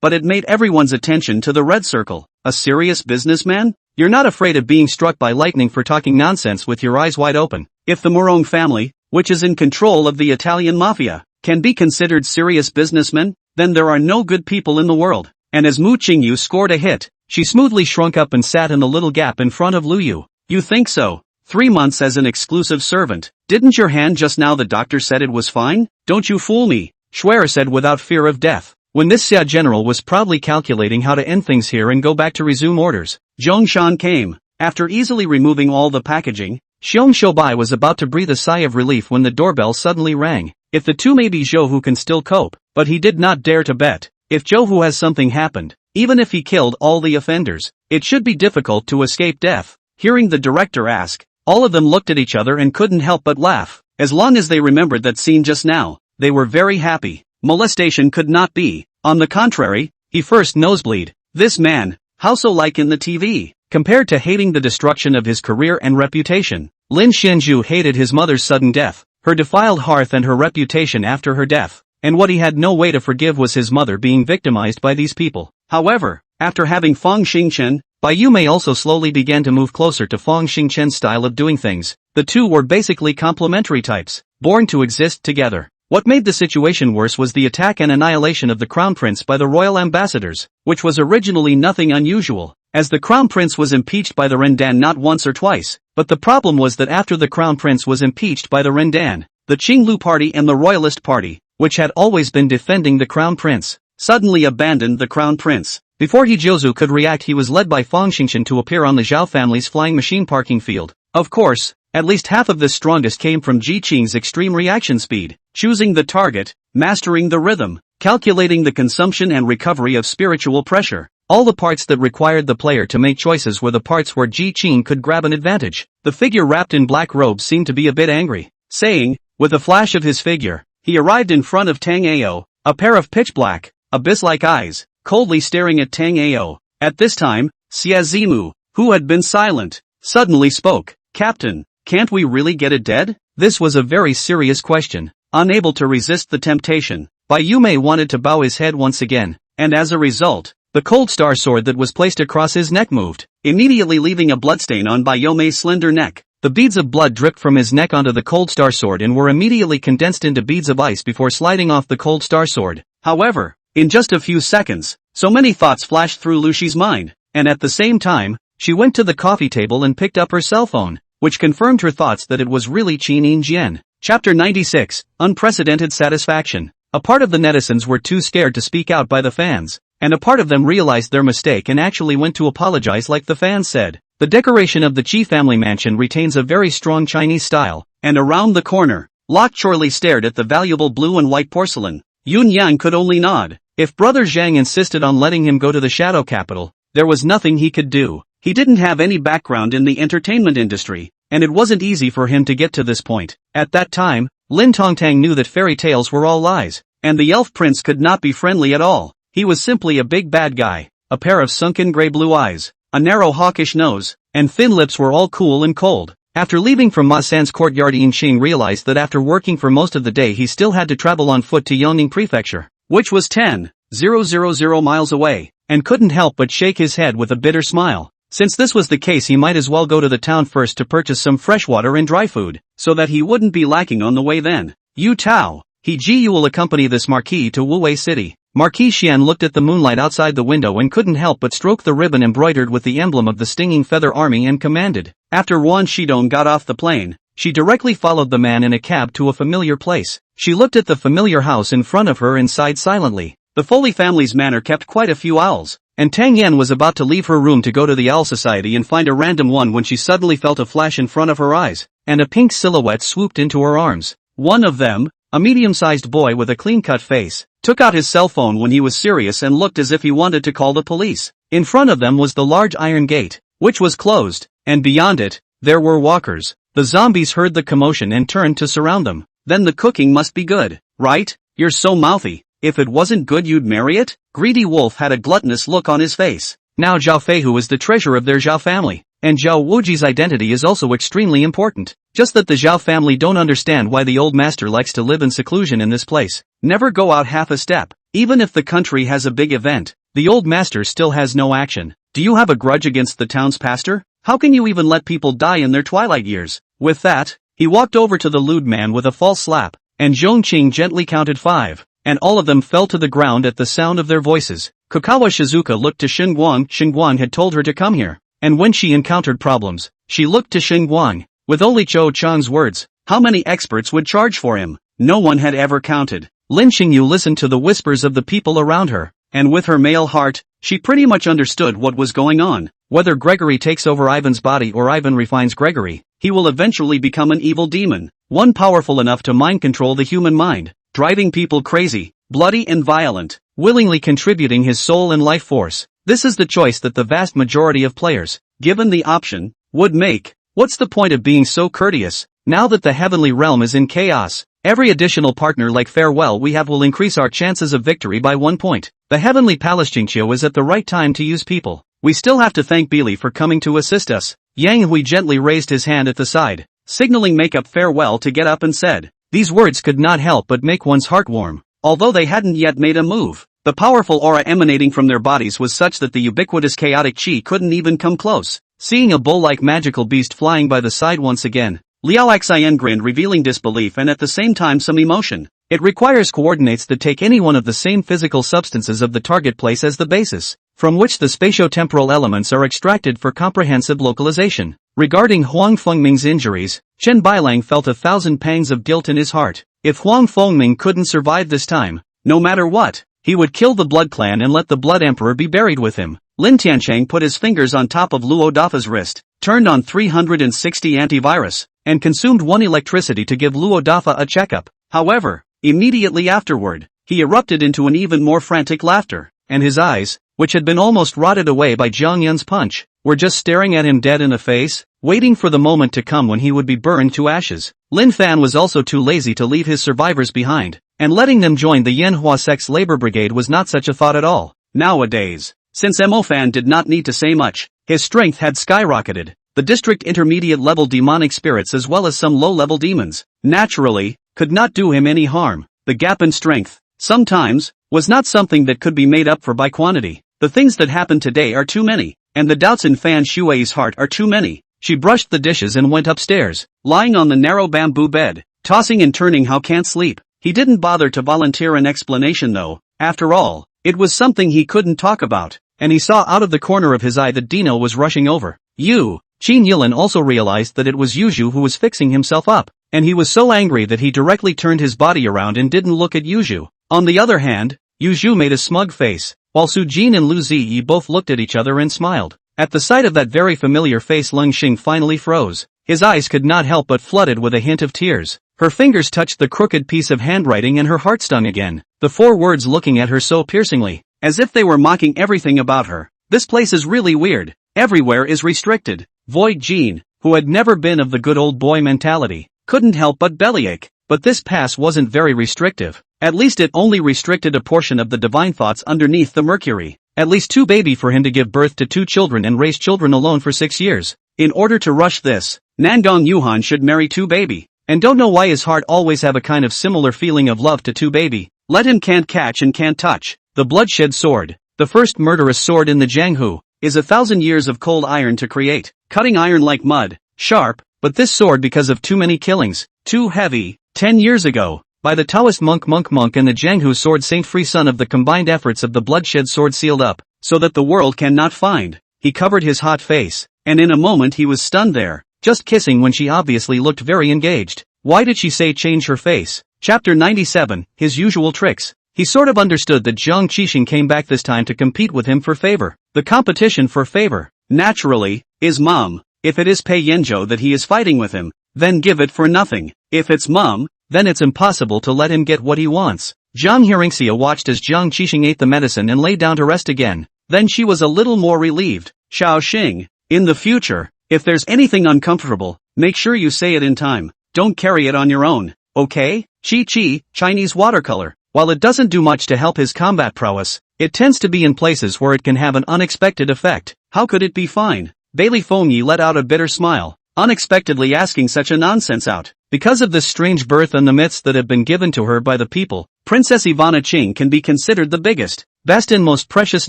but it made everyone's attention to the red circle. A serious businessman? You're not afraid of being struck by lightning for talking nonsense with your eyes wide open. If the Morong family, which is in control of the Italian mafia, can be considered serious businessmen, then there are no good people in the world. And as Mu Qingyu scored a hit, she smoothly shrunk up and sat in the little gap in front of Lu Yu. You think so? 3 months as an exclusive servant. Didn't your hand just now the doctor said it was fine? Don't you fool me, Schwer said without fear of death. When this Xia general was proudly calculating how to end things here and go back to resume orders, Zhongshan came. After easily removing all the packaging, Xiong Shoubai was about to breathe a sigh of relief when the doorbell suddenly rang. If the two may be Zhou who can still cope, but he did not dare to bet. If Zhou who has something happened, even if he killed all the offenders, it should be difficult to escape death. Hearing the director ask, all of them looked at each other and couldn't help but laugh. As long as they remembered that scene just now, they were very happy. Molestation could not be. On the contrary, he first nosebleed. This man, how so like in the TV? compared to hating the destruction of his career and reputation. Lin Xianzhu hated his mother's sudden death, her defiled hearth and her reputation after her death, and what he had no way to forgive was his mother being victimized by these people. However, after having Fang Xingchen, Bai Yumei also slowly began to move closer to Fang Xingchen's style of doing things. The two were basically complementary types, born to exist together. What made the situation worse was the attack and annihilation of the Crown Prince by the royal ambassadors, which was originally nothing unusual, as the Crown Prince was impeached by the Rendan not once or twice, but the problem was that after the Crown Prince was impeached by the Rendan, the Qinglu Party and the Royalist Party, which had always been defending the Crown Prince, suddenly abandoned the Crown Prince. Before He Jiuzhu could react, he was led by Fang Xingchen to appear on the Zhao family's flying machine parking field. Of course, at least half of this strongest came from Ji Qing's extreme reaction speed, choosing the target, mastering the rhythm, calculating the consumption and recovery of spiritual pressure. All the parts that required the player to make choices were the parts where Ji Qing could grab an advantage. The figure wrapped in black robes seemed to be a bit angry, saying, with a flash of his figure, he arrived in front of Tang Ao, a pair of pitch-black, abyss-like eyes, coldly staring at Tang Ao. At this time, Xia Zimu, who had been silent, suddenly spoke. Captain, can't we really get it dead? This was a very serious question. Unable to resist the temptation, Bai Yumei wanted to bow his head once again, and as a result, the cold star sword that was placed across his neck moved, immediately leaving a bloodstain on Bai Yumei's slender neck. The beads of blood dripped from his neck onto the cold star sword and were immediately condensed into beads of ice before sliding off the cold star sword. However, in just a few seconds, so many thoughts flashed through Lu Shi's mind, and at the same time, she went to the coffee table and picked up her cell phone, which confirmed her thoughts that it was really Qin Jian. Chapter 96, Unprecedented Satisfaction. A part of the netizens were too scared to speak out by the fans, and a part of them realized their mistake and actually went to apologize like the fans said. The decoration of the Qi family mansion retains a very strong Chinese style, and around the corner, Lok Chorley stared at the valuable blue and white porcelain. Yun Yang could only nod. If Brother Jiang insisted on letting him go to the shadow capital, there was nothing he could do. He didn't have any background in the entertainment industry, and it wasn't easy for him to get to this point. At that time, Lin Tongtang knew that fairy tales were all lies, and the elf prince could not be friendly at all. He was simply a big bad guy. A pair of sunken gray-blue eyes, a narrow hawkish nose, and thin lips were all cool and cold. After leaving from Ma San's courtyard, Yinqing realized that after working for most of the day he still had to travel on foot to Yongning Prefecture, which was 10,000 miles away, and couldn't help but shake his head with a bitter smile. Since this was the case, he might as well go to the town first to purchase some fresh water and dry food, so that he wouldn't be lacking on the way then. Yu Tao, you will accompany this marquis to Wuwei City. Marquis Xian looked at the moonlight outside the window and couldn't help but stroke the ribbon embroidered with the emblem of the Stinging Feather Army and commanded. After Wan Shidong got off the plane, she directly followed the man in a cab to a familiar place. She looked at the familiar house in front of her and sighed silently. The Foley family's manor kept quite a few owls, and Tang Yan was about to leave her room to go to the Owl Society and find a random one when she suddenly felt a flash in front of her eyes, and a pink silhouette swooped into her arms. One of them, a medium-sized boy with a clean-cut face, took out his cell phone when he was serious and looked as if he wanted to call the police. In front of them was the large iron gate, which was closed, and beyond it, there were walkers. The zombies heard the commotion and turned to surround them. Then the cooking must be good, right? You're so mouthy. If it wasn't good, you'd marry it? Greedy Wolf had a gluttonous look on his face. Now Zhao Feihu is the treasurer of their Zhao family, and Zhao Wuji's identity is also extremely important. Just that the Zhao family don't understand why the old master likes to live in seclusion in this place. Never go out half a step. Even if the country has a big event, the old master still has no action. Do you have a grudge against the town's pastor? How can you even let people die in their twilight years? With that, he walked over to the lewd man with a false slap, and Zhongqing gently counted 5, and all of them fell to the ground at the sound of their voices. Kokawa Shizuka looked to Xinguang. Xinguang had told her to come here, and when she encountered problems, she looked to Xinguang. With only Zhou Chang's words, how many experts would charge for him? No one had ever counted. Lin Xingyu listened to the whispers of the people around her, and with her male heart, she pretty much understood what was going on. Whether Gregory takes over Ivan's body or Ivan refines Gregory, he will eventually become an evil demon, one powerful enough to mind control the human mind, driving people crazy, bloody and violent, willingly contributing his soul and life force. This is the choice that the vast majority of players, given the option, would make. What's the point of being so courteous? Now that the heavenly realm is in chaos, every additional partner like farewell we have will increase our chances of victory by 1 point. The heavenly palace Hearingxia is at the right time to use people. We still have to thank Beely for coming to assist us. Yang Hui gently raised his hand at the side, signaling make-up farewell to get up and said. These words could not help but make one's heart warm. Although they hadn't yet made a move, the powerful aura emanating from their bodies was such that the ubiquitous chaotic chi couldn't even come close. Seeing a bull-like magical beast flying by the side once again, Liao Xian grinned, revealing disbelief and at the same time some emotion. It requires coordinates that take any one of the same physical substances of the target place as the basis, from which the spatio-temporal elements are extracted for comprehensive localization. Regarding Huang Fengming's injuries, Chen Bailang felt 1,000 pangs of guilt in his heart. If Huang Fengming couldn't survive this time, no matter what, he would kill the Blood Clan and let the Blood Emperor be buried with him. Lin Tiancheng put his fingers on top of Luo Dafa's wrist, turned on 360 antivirus, and consumed 1 electricity to give Luo Dafa a checkup. However, immediately afterward, he erupted into an even more frantic laughter, and his eyes, which had been almost rotted away by Zhang Yun's punch, were just staring at him dead in the face, waiting for the moment to come when he would be burned to ashes. Lin Fan was also too lazy to leave his survivors behind, and letting them join the Yanhua Sex Labor Brigade was not such a thought at all. Nowadays, since Mo Fan did not need to say much, his strength had skyrocketed. The district intermediate level demonic spirits as well as some low-level demons, naturally, could not do him any harm. The gap in strength, sometimes, was not something that could be made up for by quantity. The things that happened today are too many, and the doubts in Fan Shui's heart are too many. She brushed the dishes and went upstairs, lying on the narrow bamboo bed, tossing and turning how can't sleep. He didn't bother to volunteer an explanation though. After all, it was something he couldn't talk about, and he saw out of the corner of his eye that Dino was rushing over. Qin Yilin also realized that it was Yuzhu who was fixing himself up, and he was so angry that he directly turned his body around and didn't look at Yuzhu. On the other hand, Yuzhu made a smug face, while Su Jin and Lu Ziyi both looked at each other and smiled. At the sight of that very familiar face, Leng Xing finally froze. His eyes could not help but flooded with a hint of tears. Her fingers touched the crooked piece of handwriting and her heart stung again. The 4 words looking at her so piercingly, as if they were mocking everything about her. This place is really weird. Everywhere is restricted. Void Jean, who had never been of the good old boy mentality, couldn't help but bellyache. But this pass wasn't very restrictive. At least it only restricted a portion of the divine thoughts underneath the mercury. At least 2 baby for him to give birth to 2 children and raise children alone for 6 years. In order to rush this, Nangong Yuhan should marry 2 baby. And don't know why his heart always have a kind of similar feeling of love to 2 baby. Let him can't catch and can't touch. The bloodshed sword, the first murderous sword in the Jianghu, is 1,000 years of cold iron to create. Cutting iron like mud, sharp, but this sword because of too many killings, too heavy. 10 years ago, by the Taoist monk and the Jianghu sword Saint Free son of the combined efforts of the bloodshed sword sealed up, so that the world cannot find. He covered his hot face, and in a moment he was stunned there, just kissing when she obviously looked very engaged. Why did she say change her face? Chapter 97, His Usual Tricks. He sort of understood that Zhang Qixing came back this time to compete with him for favor. The competition for favor, naturally, is Mom. If it is Pei Yanzhou that he is fighting with him, then give it for nothing. If it's Mom, then it's impossible to let him get what he wants. Jiang Hearingxia watched as Zhang Qixing ate the medicine and lay down to rest again. Then she was a little more relieved. Xiao Xing, in the future, if there's anything uncomfortable, make sure you say it in time. Don't carry it on your own, okay? Chi, Chinese watercolor. While it doesn't do much to help his combat prowess, it tends to be in places where it can have an unexpected effect. How could it be fine? Bailey Fengyi let out a bitter smile, unexpectedly asking such a nonsense out. Because of this strange birth and the myths that have been given to her by the people, Princess Ivana Qing can be considered the biggest, best and most precious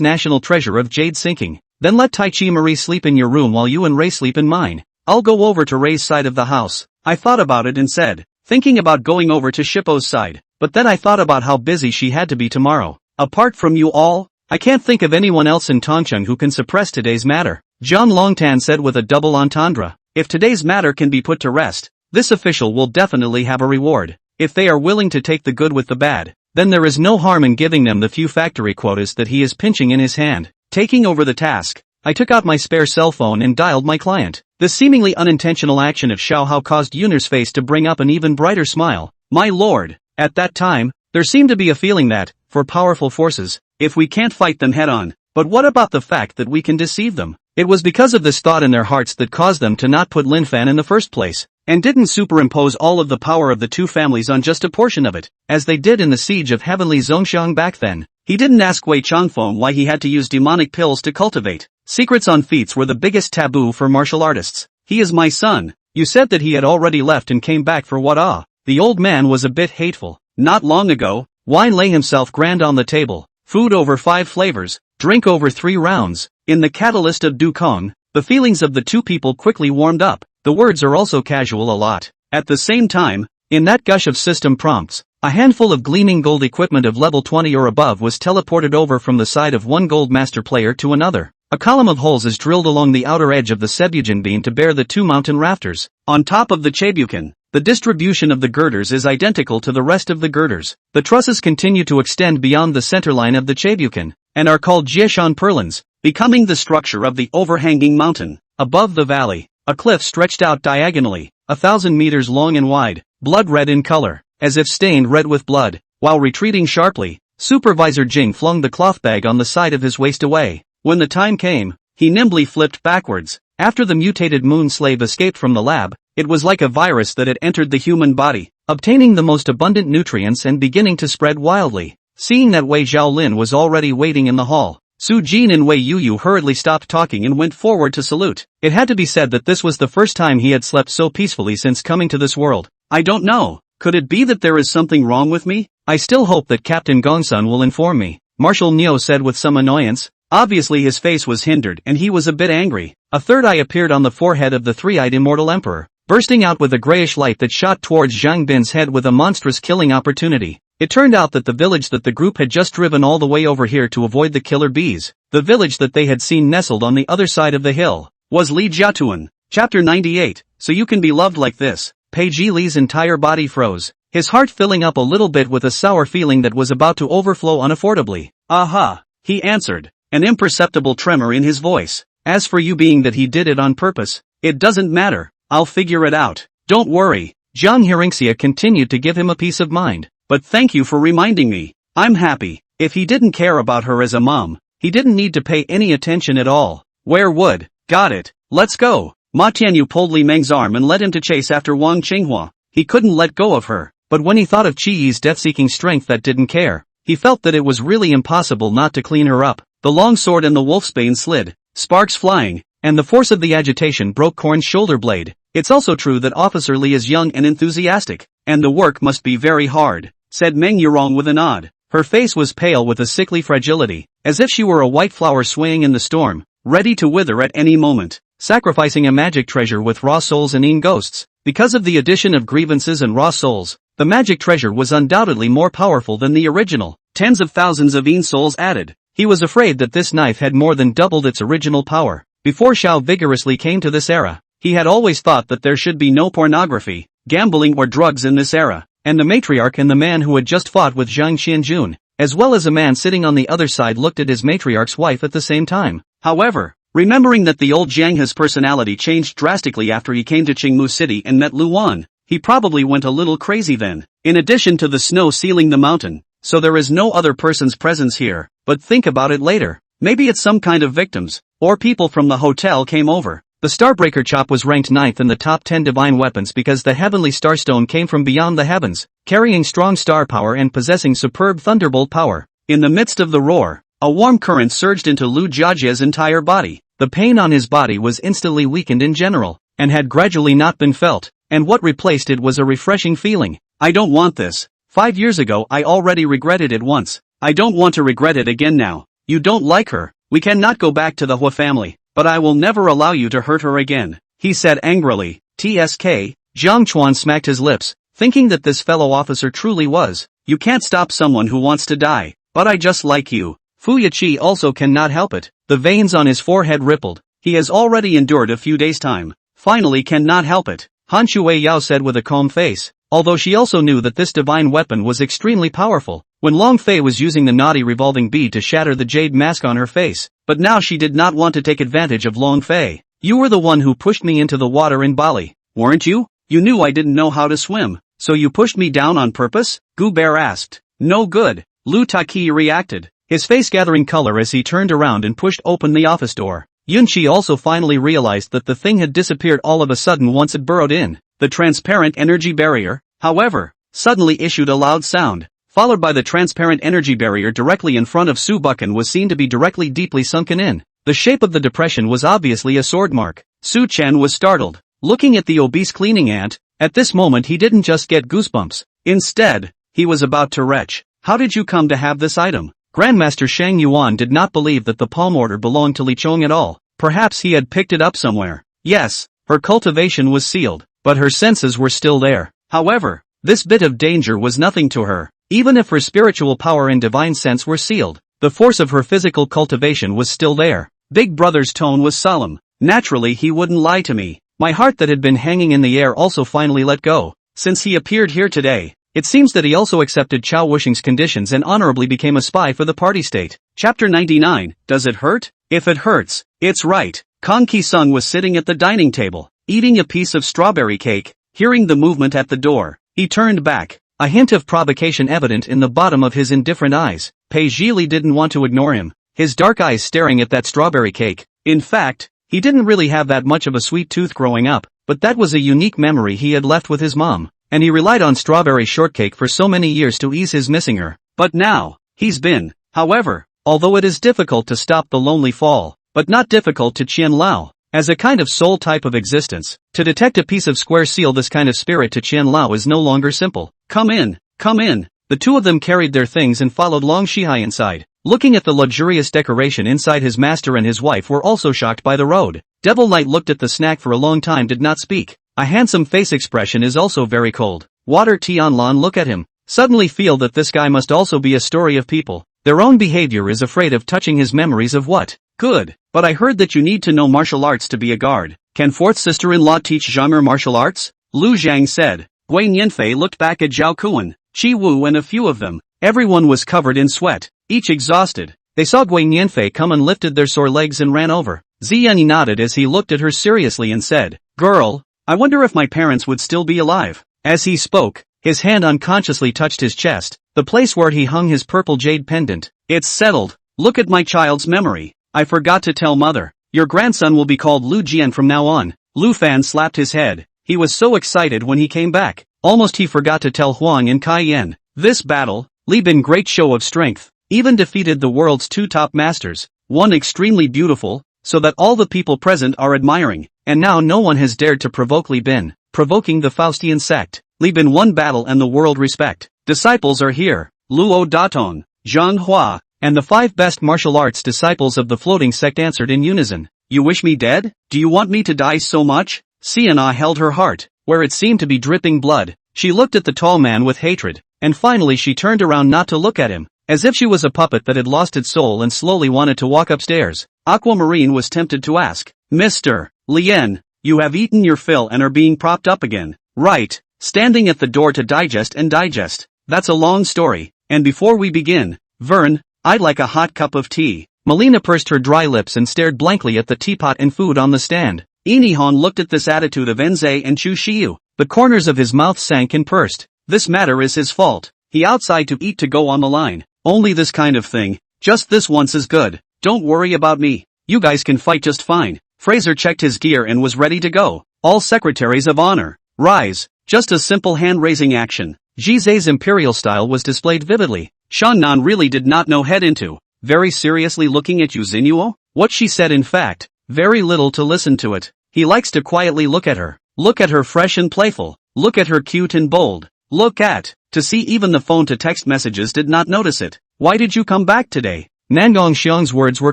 national treasure of jade sinking. Then let Tai Chi Marie sleep in your room while you and Ray sleep in mine. I'll go over to Ray's side of the house. I thought about it and said, thinking about going over to Shippo's side, but then I thought about how busy she had to be tomorrow. Apart from you all, I can't think of anyone else in Tongcheng who can suppress today's matter. Zhang Longtan said with a double entendre. If today's matter can be put to rest, this official will definitely have a reward. If they are willing to take the good with the bad, then there is no harm in giving them the few factory quotas that he is pinching in his hand. Taking over the task, I took out my spare cell phone and dialed my client. The seemingly unintentional action of Xiao Hao caused Yunner's face to bring up an even brighter smile. My lord, at that time, there seemed to be a feeling that, for powerful forces, if we can't fight them head-on, but what about the fact that we can deceive them? It was because of this thought in their hearts that caused them to not put Lin Fan in the first place, and didn't superimpose all of the power of the 2 families on just a portion of it, as they did in the siege of heavenly Zhongxiang back then. He didn't ask Wei Changfeng why he had to use demonic pills to cultivate Secrets on feats were the biggest taboo for martial artists. He is my son. You said that he had already left and came back for what? The old man was a bit hateful. Not long ago, wine lay himself grand on the table, food over 5 flavors, drink over 3 rounds. In the catalyst of Dukong, the feelings of the two people quickly warmed up. The words are also casual a lot. At the same time, in that gush of system prompts, a handful of gleaming gold equipment of level 20 or above was teleported over from the side of one gold master player to another. A column of holes is drilled along the outer edge of the Sebujin beam to bear the 2 mountain rafters. On top of the Chaebukin, the distribution of the girders is identical to the rest of the girders. The trusses continue to extend beyond the centerline of the Chaebukin, and are called Jieshan purlins, becoming the structure of the overhanging mountain. Above the valley, a cliff stretched out diagonally, 1,000 meters long and wide, blood red in color, as if stained red with blood. While retreating sharply, Supervisor Jing flung the cloth bag on the side of his waist away. When the time came, he nimbly flipped backwards. After the mutated moon slave escaped from the lab, it was like a virus that had entered the human body, obtaining the most abundant nutrients and beginning to spread wildly. Seeing that Wei Zhaolin was already waiting in the hall, Su Jin and Wei Yuyu hurriedly stopped talking and went forward to salute. It had to be said that this was the first time he had slept so peacefully since coming to this world. I don't know. Could it be that there is something wrong with me? I still hope that Captain Gongsun will inform me, Marshal Neo said with some annoyance. Obviously his face was hindered and he was a bit angry. A third eye appeared on the forehead of the three-eyed immortal emperor, bursting out with a grayish light that shot towards Zhang Bin's head with a monstrous killing opportunity. It turned out that the village that the group had just driven all the way over here to avoid the killer bees, the village that they had seen nestled on the other side of the hill, was Li Jiatuan. Chapter 98, So You Can Be Loved Like This. Pei Li's entire body froze, his heart filling up a little bit with a sour feeling that was about to overflow unaffordably. Aha, he answered, an imperceptible tremor in his voice. As for you being that he did it on purpose, it doesn't matter, I'll figure it out. Don't worry. Jiang Hearingxia continued to give him a peace of mind. But thank you for reminding me. I'm happy. If he didn't care about her as a mom, he didn't need to pay any attention at all. Where would? Got it. Let's go. Ma Tianyu pulled Li Meng's arm and led him to chase after Wang Qinghua. He couldn't let go of her, but when he thought of Qi Yi's death-seeking strength that didn't care, he felt that it was really impossible not to clean her up. The long sword and the wolfsbane slid, sparks flying, and the force of the agitation broke Korn's shoulder blade. It's also true that Officer Li is young and enthusiastic, and the work must be very hard, said Meng Yurong with a nod. Her face was pale with a sickly fragility, as if she were a white flower swaying in the storm, ready to wither at any moment. Sacrificing a magic treasure with raw souls and ghosts. Because of the addition of grievances and raw souls, the magic treasure was undoubtedly more powerful than the original. Tens of thousands of souls added. He was afraid that this knife had more than doubled its original power. Before Zhao vigorously came to this era, he had always thought that there should be no pornography, gambling or drugs in this era, and the matriarch and the man who had just fought with Zhang Xianjun, as well as a man sitting on the other side looked at his matriarch's wife at the same time. However, remembering that the old Jiang's personality changed drastically after he came to Qingmu City and met Luan, he probably went a little crazy then. In addition to the snow sealing the mountain, so there is no other person's presence here, but think about it later. Maybe it's some kind of victims, or people from the hotel came over. The Starbreaker Chop was ranked 9th in the top 10 divine weapons because the heavenly starstone came from beyond the heavens, carrying strong star power and possessing superb thunderbolt power. In the midst of the roar, a warm current surged into Lu Jiajie's entire body. The pain on his body was instantly weakened in general, and had gradually not been felt, and what replaced it was a refreshing feeling. I don't want this. 5 years ago I already regretted it once. I don't want to regret it again now. You don't like her. We cannot go back to the Hua family, but I will never allow you to hurt her again, he said angrily. TSK, Jiang Chuan smacked his lips, thinking that this fellow officer truly was. You can't stop someone who wants to die, but I just like you. Fu Yiqi also cannot help it. The veins on his forehead rippled. He has already endured a few days' time. Finally cannot help it, Han Shui Yao said with a calm face, although she also knew that this divine weapon was extremely powerful. When Long Fei was using the naughty revolving bead to shatter the jade mask on her face, but now she did not want to take advantage of Long Fei. You were the one who pushed me into the water in Bali, weren't you? You knew I didn't know how to swim, so you pushed me down on purpose? Gu Bear asked. No good, Lu Taki reacted, his face gathering color as he turned around and pushed open the office door. Yunqi also finally realized that the thing had disappeared all of a sudden once it burrowed in. The transparent energy barrier, however, suddenly issued a loud sound, followed by the transparent energy barrier directly in front of Su Bucken was seen to be directly deeply sunken in. The shape of the depression was obviously a sword mark. Su Chen was startled. Looking at the obese cleaning ant, at this moment he didn't just get goosebumps. Instead, he was about to retch. How did you come to have this item? Grandmaster Shang Yuan did not believe that the palm order belonged to Li Chong at all. Perhaps he had picked it up somewhere. Yes, her cultivation was sealed, but her senses were still there. However, this bit of danger was nothing to her. Even if her spiritual power and divine sense were sealed, the force of her physical cultivation was still there. Big Brother's tone was solemn. Naturally he wouldn't lie to me. My heart that had been hanging in the air also finally let go. Since he appeared here today, it seems that he also accepted Chao Wuxing's conditions and honorably became a spy for the party state. Chapter 99, Does it hurt? If it hurts, it's right. Kong Ki-sung was sitting at the dining table, eating a piece of strawberry cake. Hearing the movement at the door, he turned back, a hint of provocation evident in the bottom of his indifferent eyes. Pei Zhili didn't want to ignore him, his dark eyes staring at that strawberry cake. In fact, he didn't really have that much of a sweet tooth growing up, but that was a unique memory he had left with his mom, and he relied on strawberry shortcake for so many years to ease his missing her. But now, he's been. However, although it is difficult to stop the lonely fall, but not difficult to Qian Lao, as a kind of soul type of existence, to detect a piece of square seal this kind of spirit to Qian Lao is no longer simple. Come in, come in. The two of them carried their things and followed Long Shihai inside. Looking at the luxurious decoration inside, his master and his wife were also shocked by the road. Devil Knight looked at the snack for a long time, did not speak. A handsome face expression is also very cold. Water Tianlan look at him. Suddenly feel that this guy must also be a story of people. Their own behavior is afraid of touching his memories of what? Good. But I heard that you need to know martial arts to be a guard. Can fourth sister-in-law teach genre martial arts? Lu Zhang said. Gui Nianfei looked back at Zhao Kuan, Qi Wu and a few of them. Everyone was covered in sweat, each exhausted. They saw Gui Nianfei come and lifted their sore legs and ran over. Ziyan nodded as he looked at her seriously and said, Girl, I wonder if my parents would still be alive. As he spoke, his hand unconsciously touched his chest, the place where he hung his purple jade pendant. It's settled. Look at my child's memory. I forgot to tell mother. Your grandson will be called Lu Jian from now on. Lu Fan slapped his head. He was so excited when he came back. Almost he forgot to tell Huang and Kai Yan. This battle, Li Bin great show of strength, even defeated the world's two top masters, one extremely beautiful, so that all the people present are admiring, and now no one has dared to provoke Li Bin, provoking the Faustian sect. Li Bin won battle and the world respect. Disciples are here, Luo Datong, Zhang Hua, and the 5 best martial arts disciples of the floating sect answered in unison. You wish me dead? Do you want me to die so much? Sienna held her heart, where it seemed to be dripping blood. She looked at the tall man with hatred, and finally she turned around not to look at him, as if she was a puppet that had lost its soul and slowly wanted to walk upstairs. Aquamarine was tempted to ask, Mr. Lien, you have eaten your fill and are being propped up again, right? Standing at the door to digest. That's a long story, and before we begin, Vern, I'd like a hot cup of tea. Melina pursed her dry lips and stared blankly at the teapot and food on the stand. Inihan looked at this attitude of Enze and Chu Shiyu. The corners of his mouth sank and pursed. This matter is his fault. He outside to eat to go on the line. Only this kind of thing. Just this once is good. Don't worry about me. You guys can fight just fine. Fraser checked his gear and was ready to go. All secretaries of honor, rise. Just a simple hand-raising action. Jizei's imperial style was displayed vividly. Shan Nan really did not know head into. Very seriously looking at you, Xinuo? What she said, in fact, very little to listen to it. He likes to quietly look at her. Look at her fresh and playful. Look at her cute and bold. Look at, to see even the phone to text messages did not notice it. Why did you come back today? Nangong Xiang's words were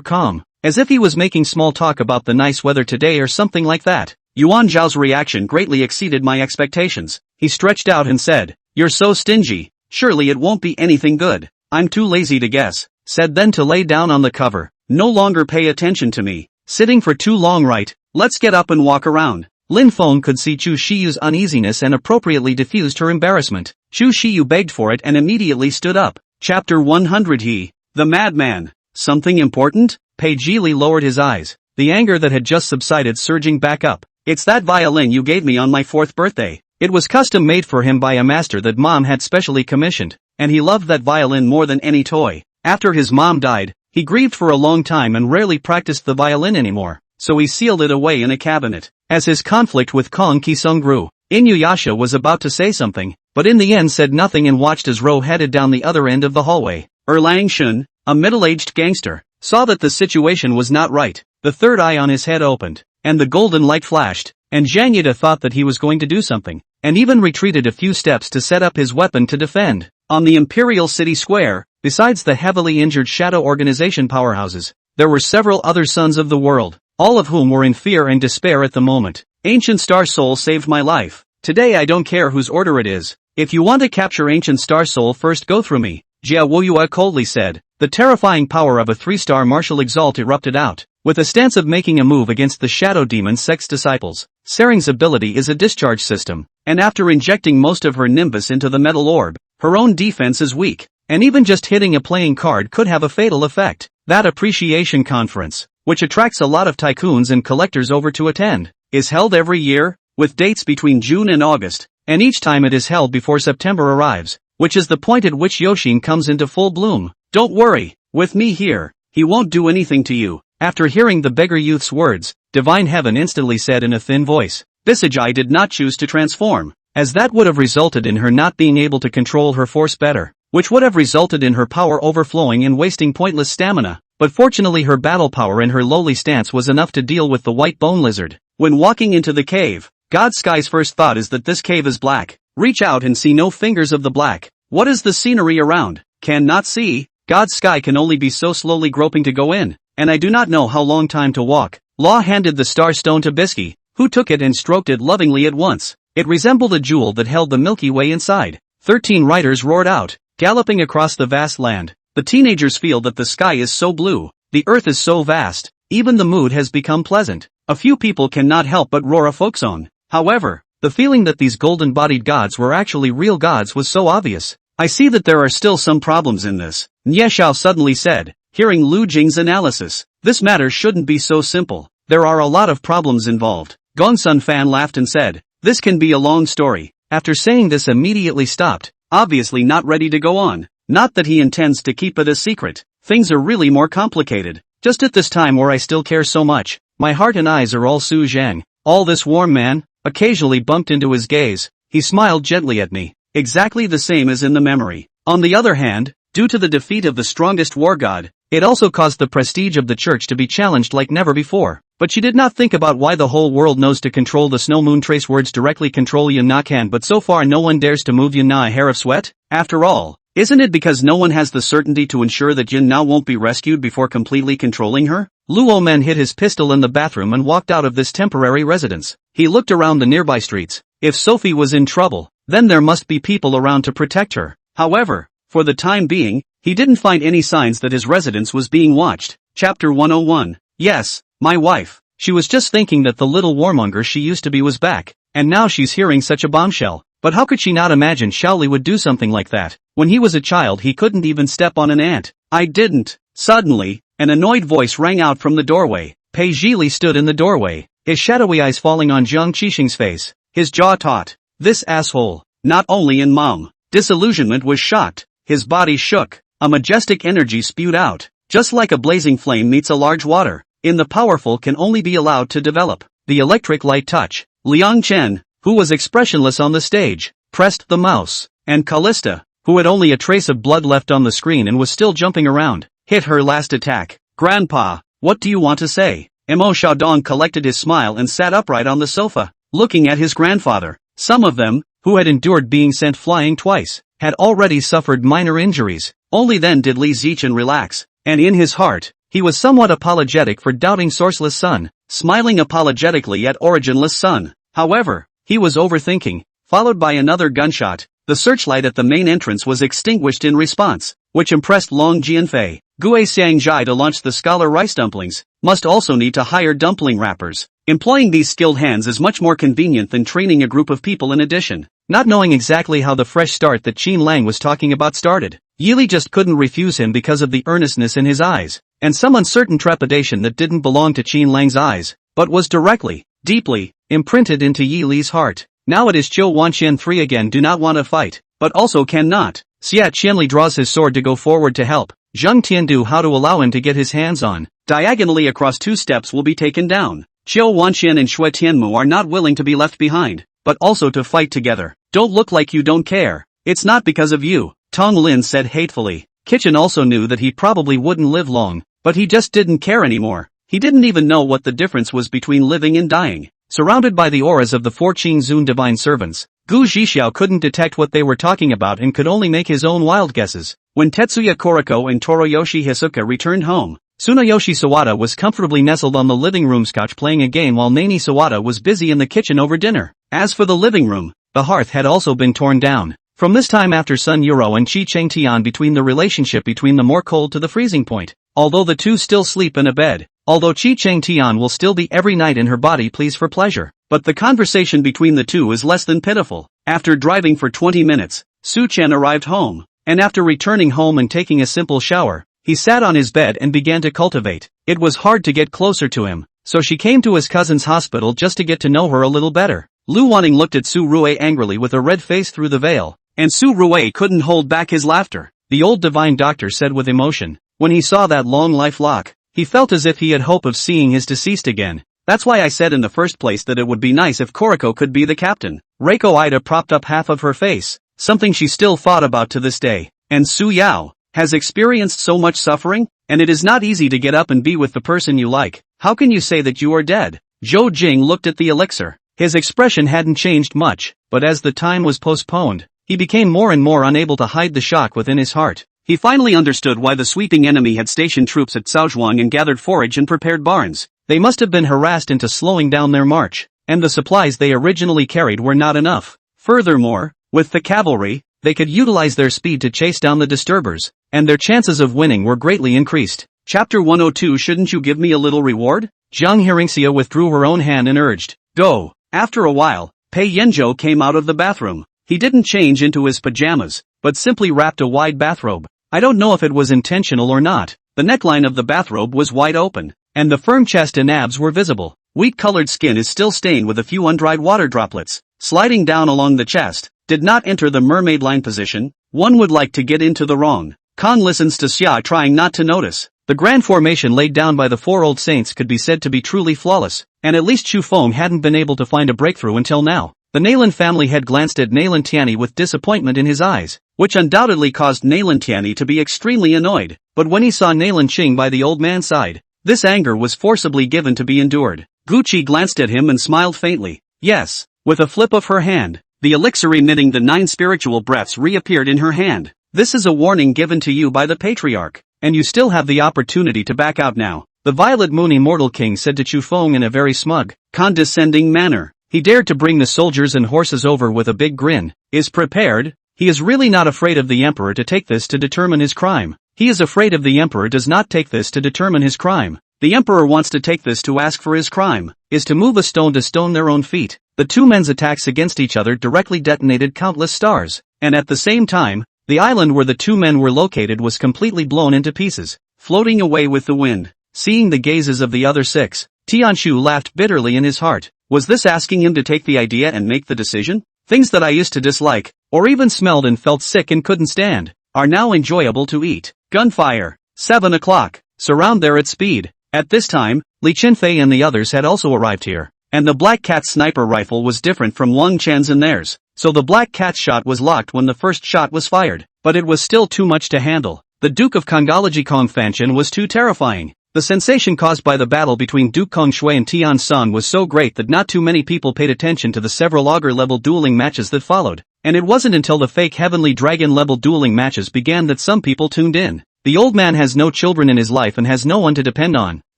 calm, as if he was making small talk about the nice weather today or something like that. Yuan Zhao's reaction greatly exceeded my expectations. He stretched out and said, You're so stingy. Surely it won't be anything good. I'm too lazy to guess. Said then to lay down on the cover. No longer pay attention to me. Sitting for too long, right? Let's get up and walk around. Lin Feng could see Chu Shiyu's uneasiness and appropriately diffused her embarrassment. Chu Shiyu begged for it and immediately stood up. Chapter 100 He, the madman. Something important? Pei Zhili lowered his eyes, the anger that had just subsided surging back up. It's that violin you gave me on my 4th birthday. It was custom made for him by a master that Mom had specially commissioned, and he loved that violin more than any toy. After his mom died, he grieved for a long time and rarely practiced the violin anymore, so he sealed it away in a cabinet. As his conflict with Kong Ki-sung grew, Inuyasha was about to say something, but in the end said nothing and watched as Ro headed down the other end of the hallway. Erlang Shun, a middle-aged gangster, saw that the situation was not right. The third eye on his head opened, and the golden light flashed, and Jiang Yida thought that he was going to do something, and even retreated a few steps to set up his weapon to defend. On the Imperial City Square, besides the heavily injured Shadow Organization powerhouses, there were several other sons of the world, all of whom were in fear and despair at the moment. Ancient Star Soul saved my life. Today I don't care whose order it is. If you want to capture Ancient Star Soul, first go through me, Jia Woyua coldly said. The terrifying power of a 3-star martial exalt erupted out, with a stance of making a move against the Shadow Demon Sect's disciples. Sering's ability is a discharge system, and after injecting most of her nimbus into the metal orb, her own defense is weak, and even just hitting a playing card could have a fatal effect. That appreciation conference, which attracts a lot of tycoons and collectors over to attend, is held every year, with dates between June and August, and each time it is held before September arrives, which is the point at which Yoshin comes into full bloom. Don't worry, with me here, he won't do anything to you. After hearing the beggar youth's words, Divine Heaven instantly said in a thin voice. Visage did not choose to transform, as that would have resulted in her not being able to control her force better, which would have resulted in her power overflowing and wasting pointless stamina, but fortunately her battle power and her lowly stance was enough to deal with the white bone lizard. When walking into the cave, God Sky's first thought is that this cave is black. Reach out and see no fingers of the black. What is the scenery around? Cannot see. God Sky can only be so slowly groping to go in, and I do not know how long time to walk. Law handed the star stone to Bisky, who took it and stroked it lovingly at once. It resembled a jewel that held the Milky Way inside. 13 riders roared out, galloping across the vast land. The teenagers feel that the sky is so blue, the earth is so vast, even the mood has become pleasant. A few people cannot help but roar a folk song. However, the feeling that these golden-bodied gods were actually real gods was so obvious. I see that there are still some problems in this, Nye Xiao suddenly said, hearing Lu Jing's analysis. This matter shouldn't be so simple. There are a lot of problems involved. Gongsun Fan laughed and said, this can be a long story. After saying this immediately stopped, obviously not ready to go on. Not that he intends to keep it a secret. Things are really more complicated. Just at this time where I still care so much, my heart and eyes are all Su Zhang. All this warm man, occasionally bumped into his gaze. He smiled gently at me, exactly the same as in the memory. On the other hand, due to the defeat of the strongest war god, it also caused the prestige of the church to be challenged like never before. But she did not think about why the whole world knows to control the snow moon trace words directly control Yun Na can, but so far no one dares to move Yun Na a hair of sweat. After all, isn't it because no one has the certainty to ensure that Yun Na won't be rescued before completely controlling her? Luo Men hid his pistol in the bathroom and walked out of this temporary residence. He looked around the nearby streets. If Sophie was in trouble, then there must be people around to protect her. However, for the time being, he didn't find any signs that his residence was being watched. Chapter 101. Yes, my wife. She was just thinking that the little warmonger she used to be was back, and now she's hearing such a bombshell. But how could she not imagine Shaoli would do something like that? When he was a child he couldn't even step on an ant. I didn't. Suddenly, an annoyed voice rang out from the doorway. Pei Zhili stood in the doorway, his shadowy eyes falling on Jiang Qixing's face, his jaw taut. This asshole. Not only in mom. Disillusionment was shocked. His body shook. A majestic energy spewed out, just like a blazing flame meets a large water. In the powerful can only be allowed to develop. The electric light touch. Liang Chen, who was expressionless on the stage, pressed the mouse, and Callista, who had only a trace of blood left on the screen and was still jumping around, hit her last attack. Grandpa, what do you want to say? Mo Xiaodong collected his smile and sat upright on the sofa, looking at his grandfather. Some of them, who had endured being sent flying twice, had already suffered minor injuries. Only then did Li Zichen relax, and in his heart, he was somewhat apologetic for doubting Sourceless Sun, smiling apologetically at Originless Sun. However, he was overthinking. Followed by another gunshot, the searchlight at the main entrance was extinguished in response, which impressed Long Jianfei. Gue Xiangjai to launch the scholar rice dumplings, must also need to hire dumpling wrappers. Employing these skilled hands is much more convenient than training a group of people in addition. Not knowing exactly how the fresh start that Qin Lang was talking about started, Yili just couldn't refuse him because of the earnestness in his eyes, and some uncertain trepidation that didn't belong to Qin Lang's eyes, but was directly, deeply, imprinted into Yili's heart. Now it is Zhou Wanqian 3 again do not want to fight, but also cannot. Xia Qianli draws his sword to go forward to help. Zheng Tiandu how to allow him to get his hands on. Diagonally across 2 steps will be taken down. Zhou Wanqian and Shui Tianmu are not willing to be left behind, but also to fight together. Don't look like you don't care. It's not because of you, Tong Lin said hatefully. Kitchen also knew that he probably wouldn't live long, But he just didn't care anymore. He didn't even know what the difference was between living and dying. Surrounded by the auras of the 4 Qingzun divine servants, Gu Zhixiao couldn't detect what they were talking about and could only make his own wild guesses. When Tetsuya Koriko and Toroyoshi Hisuka returned home, Tsunoyoshi Sawada was comfortably nestled on the living room couch playing a game while Nani Sawada was busy in the kitchen over dinner. As for the living room, the hearth had also been torn down. From this time after Sun Yuro and Qi Chengtian between the relationship between the more cold to the freezing point. Although the two still sleep in a bed. Although Qi Chengtian will still be every night in her body pleas for pleasure. But the conversation between the two is less than pitiful. After driving for 20 minutes, Su Chen arrived home. And after returning home and taking a simple shower, he sat on his bed and began to cultivate. It was hard to get closer to him, so she came to his cousin's hospital just to get to know her a little better. Lu Wanning looked at Su Rui angrily with a red face through the veil, and Su Rui couldn't hold back his laughter. The old divine doctor said with emotion, when he saw that long life lock, he felt as if he had hope of seeing his deceased again. That's why I said in the first place that it would be nice if Koriko could be the captain. Reiko Ida propped up half of her face, something she still thought about to this day. And Su Yao has experienced so much suffering, and it is not easy to get up and be with the person you like. How can you say that you are dead? Zhou Jing looked at the elixir. His expression hadn't changed much, but as the time was postponed, he became more and more unable to hide the shock within his heart. He finally understood why the sweeping enemy had stationed troops at Caozhuang and gathered forage and prepared barns. They must have been harassed into slowing down their march, and the supplies they originally carried were not enough. Furthermore, with the cavalry, they could utilize their speed to chase down the disturbers, and their chances of winning were greatly increased. Chapter 102. Shouldn't you give me a little reward? Jiang Hearingxia withdrew her own hand and urged, go. After a while, Pei Yanzhou came out of the bathroom. He didn't change into his pajamas, but simply wrapped a wide bathrobe. I don't know if it was intentional or not. The neckline of the bathrobe was wide open, and the firm chest and abs were visible. Wheat-colored skin is still stained with a few undried water droplets, sliding down along the chest. Did not enter the mermaid line position. One would like to get into the wrong. Khan listens to Xia trying not to notice. The grand formation laid down by the 4 old saints could be said to be truly flawless, and at least Chu Feng hadn't been able to find a breakthrough until now. The Naylan family had glanced at Naylan Tianyi with disappointment in his eyes, which undoubtedly caused Naylan Tianyi to be extremely annoyed. But when he saw Naylan Qing by the old man's side, this anger was forcibly given to be endured. Gucci glanced at him and smiled faintly. Yes. With a flip of her hand, the elixir emitting the 9 spiritual breaths reappeared in her hand. This is a warning given to you by the patriarch, and you still have the opportunity to back out now. The Violet Moon Immortal King said to Chu Feng in a very smug, condescending manner. He dared to bring the soldiers and horses over with a big grin. Is prepared. He is really not afraid of the emperor to take this to determine his crime. He is afraid of the emperor does not take this to determine his crime. The emperor wants to take this to ask for his crime, is to move a stone to stone their own feet. The two men's attacks against each other directly detonated countless stars, and at the same time, the island where the two men were located was completely blown into pieces, floating away with the wind. Seeing the gazes of the other 6, Tianshu laughed bitterly in his heart. Was this asking him to take the idea and make the decision? Things that I used to dislike, or even smelled and felt sick and couldn't stand, are now enjoyable to eat. Gunfire. 7 o'clock. Surround there at speed. At this time, Li Qinfei and the others had also arrived here, and the Black Cat's sniper rifle was different from Wang Chen's and theirs, so the Black Cat's shot was locked when the first shot was fired, but it was still too much to handle. The Duke of Kongology Kong Fanshan was too terrifying. The sensation caused by the battle between Duke Kong Shui and Tian Sun was so great that not too many people paid attention to the several augur-level dueling matches that followed, and it wasn't until the fake Heavenly Dragon-level dueling matches began that some people tuned in. The old man has no children in his life and has no one to depend on,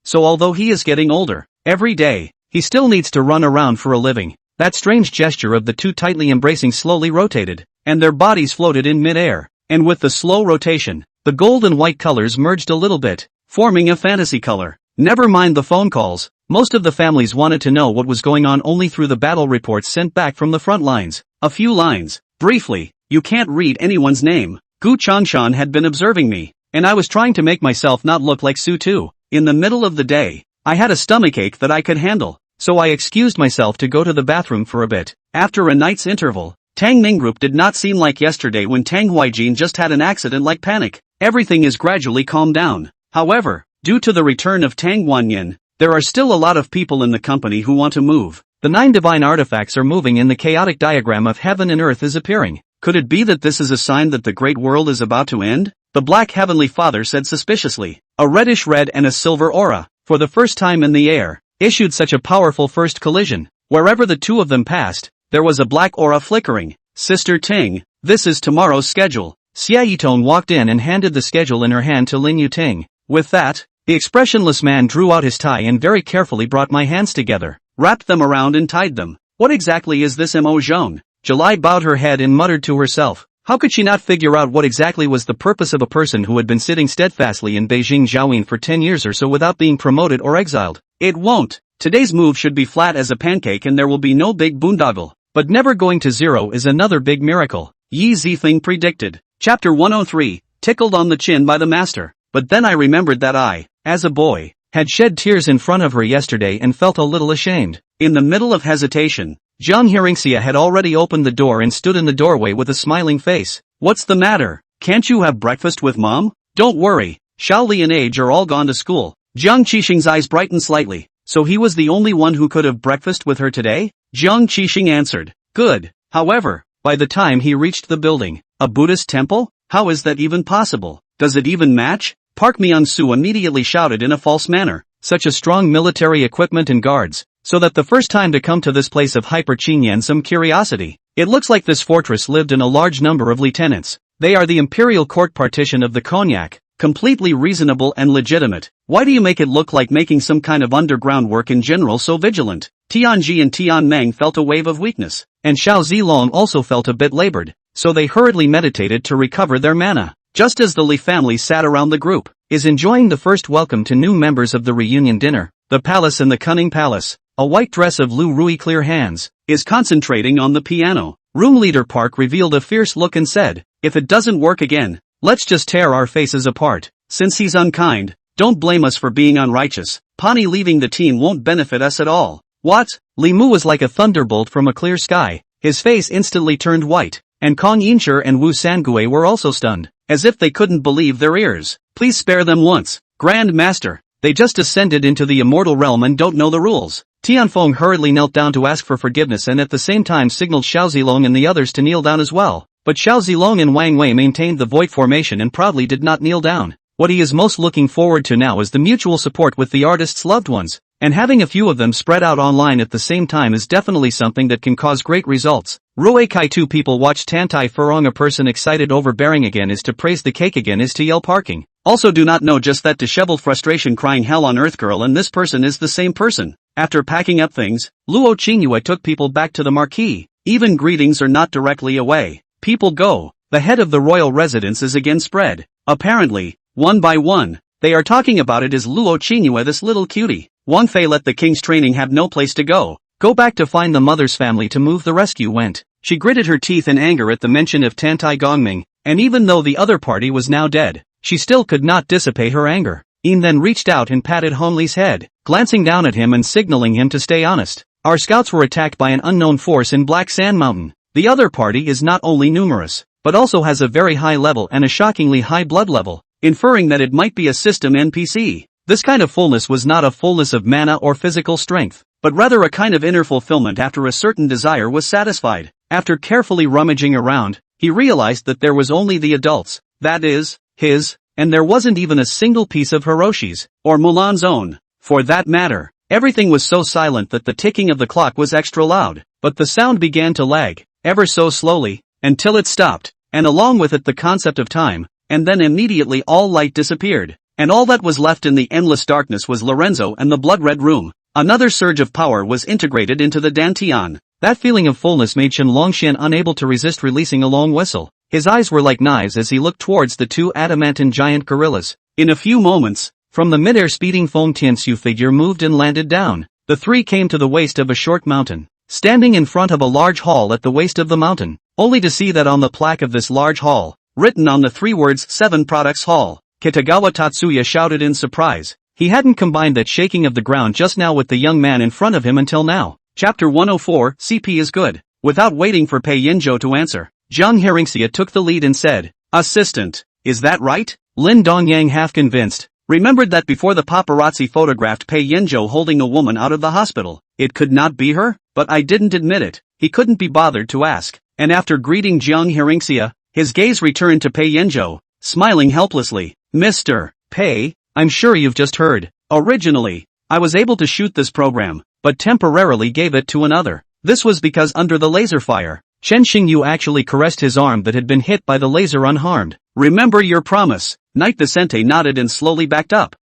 so although he is getting older, every day, he still needs to run around for a living. That strange gesture of the two tightly embracing slowly rotated, and their bodies floated in mid-air, and with the slow rotation, the gold and white colors merged a little bit, forming a fantasy color. Never mind the phone calls, most of the families wanted to know what was going on only through the battle reports sent back from the front lines. A few lines. Briefly, you can't read anyone's name. Gu Changshan had been observing me, and I was trying to make myself not look like Su Tu. In the middle of the day, I had a stomachache that I could handle, so I excused myself to go to the bathroom for a bit. After a night's interval, Tang Ning Group did not seem like yesterday when Tang Huijin just had an accident like panic. Everything is gradually calmed down. However, due to the return of Tang Wanyin, there are still a lot of people in the company who want to move. The 9 divine artifacts are moving and the chaotic diagram of heaven and earth is appearing. Could it be that this is a sign that the great world is about to end? the Black Heavenly Father said suspiciously. A reddish red and a silver aura, for the first time in the air, issued such a powerful first collision. Wherever the two of them passed, there was a black aura flickering. Sister Ting, this is tomorrow's schedule. Xia Yitong walked in and handed the schedule in her hand to Lin Yuting. With that, the expressionless man drew out his tie and very carefully brought my hands together, wrapped them around and tied them. What exactly is this Mo Zhong? July bowed her head and muttered to herself. How could she not figure out what exactly was the purpose of a person who had been sitting steadfastly in Beijing Zhaoyin for 10 years or so without being promoted or exiled? It won't. Today's move should be flat as a pancake and there will be no big boondoggle. But never going to zero is another big miracle. Yi Zifeng predicted. Chapter 103, tickled on the chin by the master. But then I remembered that I, as a boy, had shed tears in front of her yesterday and felt a little ashamed. In the middle of hesitation, Jiang Hearingxia had already opened the door and stood in the doorway with a smiling face. What's the matter? Can't you have breakfast with Mom? Don't worry, Xiaoli and Age are all gone to school. Jiang Qixing's eyes brightened slightly. So he was the only one who could have breakfast with her today? Jiang Qixing answered. Good. However, by the time he reached the building, a Buddhist temple? How is that even possible? Does it even match? Park Myung-soo immediately shouted in a false manner. Such a strong military equipment and guards, so that the first time to come to this place of hyper-Qingyan some curiosity. It looks like this fortress lived in a large number of lieutenants. They are the imperial court partition of the Cognac, completely reasonable and legitimate. Why do you make it look like making some kind of underground work in general so vigilant? Tianji and Tianmeng felt a wave of weakness, and Xiao Zilong also felt a bit labored, so they hurriedly meditated to recover their mana. Just as the Li family sat around the group, is enjoying the first welcome to new members of the reunion dinner, the palace and the cunning palace, a white dress of Lu Rui clear hands, is concentrating on the piano. Room leader Park revealed a fierce look and said, if it doesn't work again, let's just tear our faces apart. Since he's unkind, don't blame us for being unrighteous. Pani leaving the team won't benefit us at all. What? Li Mu was like a thunderbolt from a clear sky. His face instantly turned white, and Kong Yinshi and Wu Sangue were also stunned, as if they couldn't believe their ears. Please spare them once, Grand Master. They just ascended into the immortal realm and don't know the rules. Tianfeng hurriedly knelt down to ask for forgiveness and at the same time signaled Xiao Zilong and the others to kneel down as well. But Xiao Zilong and Wang Wei maintained the void formation and proudly did not kneel down. What he is most looking forward to now is the mutual support with the artist's loved ones. And having a few of them spread out online at the same time is definitely something that can cause great results. Rui Kai two people watch Tantai Furong. A person excited overbearing again is to praise the cake again is to yell parking. Also do not know just that disheveled frustration crying hell on earth girl and this person is the same person. After packing up things, Luo Qingyue took people back to the marquee. Even greetings are not directly away. People go. The head of the royal residence is again spread. Apparently, one by one, they are talking about it as Luo Qingyue this little cutie. Wang Fei let the king's training have no place to go. Go back to find the mother's family to move the rescue went. She gritted her teeth in anger at the mention of Tantai Gongming, and even though the other party was now dead, she still could not dissipate her anger. Yin then reached out and patted Hong Li's head, glancing down at him and signaling him to stay honest. Our scouts were attacked by an unknown force in Black Sand Mountain. The other party is not only numerous, but also has a very high level and a shockingly high blood level, inferring that it might be a system NPC. This kind of fullness was not a fullness of mana or physical strength, but rather a kind of inner fulfillment after a certain desire was satisfied. After carefully rummaging around, he realized that there was only the adults, that is, his, and there wasn't even a single piece of Hiroshi's, or Mulan's own. For that matter, everything was so silent that the ticking of the clock was extra loud, but the sound began to lag, ever so slowly, until it stopped, and along with it the concept of time, and then immediately all light disappeared. And all that was left in the endless darkness was Lorenzo and the blood-red room. Another surge of power was integrated into the Dantian. That feeling of fullness made Chen Longxian unable to resist releasing a long whistle. His eyes were like knives as he looked towards the two adamantine giant gorillas. In a few moments, from the mid-air speeding Feng Tianxiu figure moved and landed down. The three came to the waist of a short mountain, standing in front of a large hall at the waist of the mountain, only to see that on the plaque of this large hall, written on the three words 7 Products Hall. Kitagawa Tatsuya shouted in surprise. He hadn't combined that shaking of the ground just now with the young man in front of him until now. Chapter 104, CP is good. Without waiting for Pei Yanzhou to answer, Jiang Hearingxia took the lead and said, Assistant, is that right? Lin Dongyang half convinced, remembered that before the paparazzi photographed Pei Yanzhou holding a woman out of the hospital. It could not be her, but I didn't admit it. He couldn't be bothered to ask, and after greeting Jiang Hearingxia, his gaze returned to Pei Yanzhou. smiling helplessly. Mr. Pei, I'm sure you've just heard. Originally, I was able to shoot this program, but temporarily gave it to another. This was because under the laser fire, Chen Xingyu actually caressed his arm that had been hit by the laser unharmed. Remember your promise. Knight Vicente nodded and slowly backed up,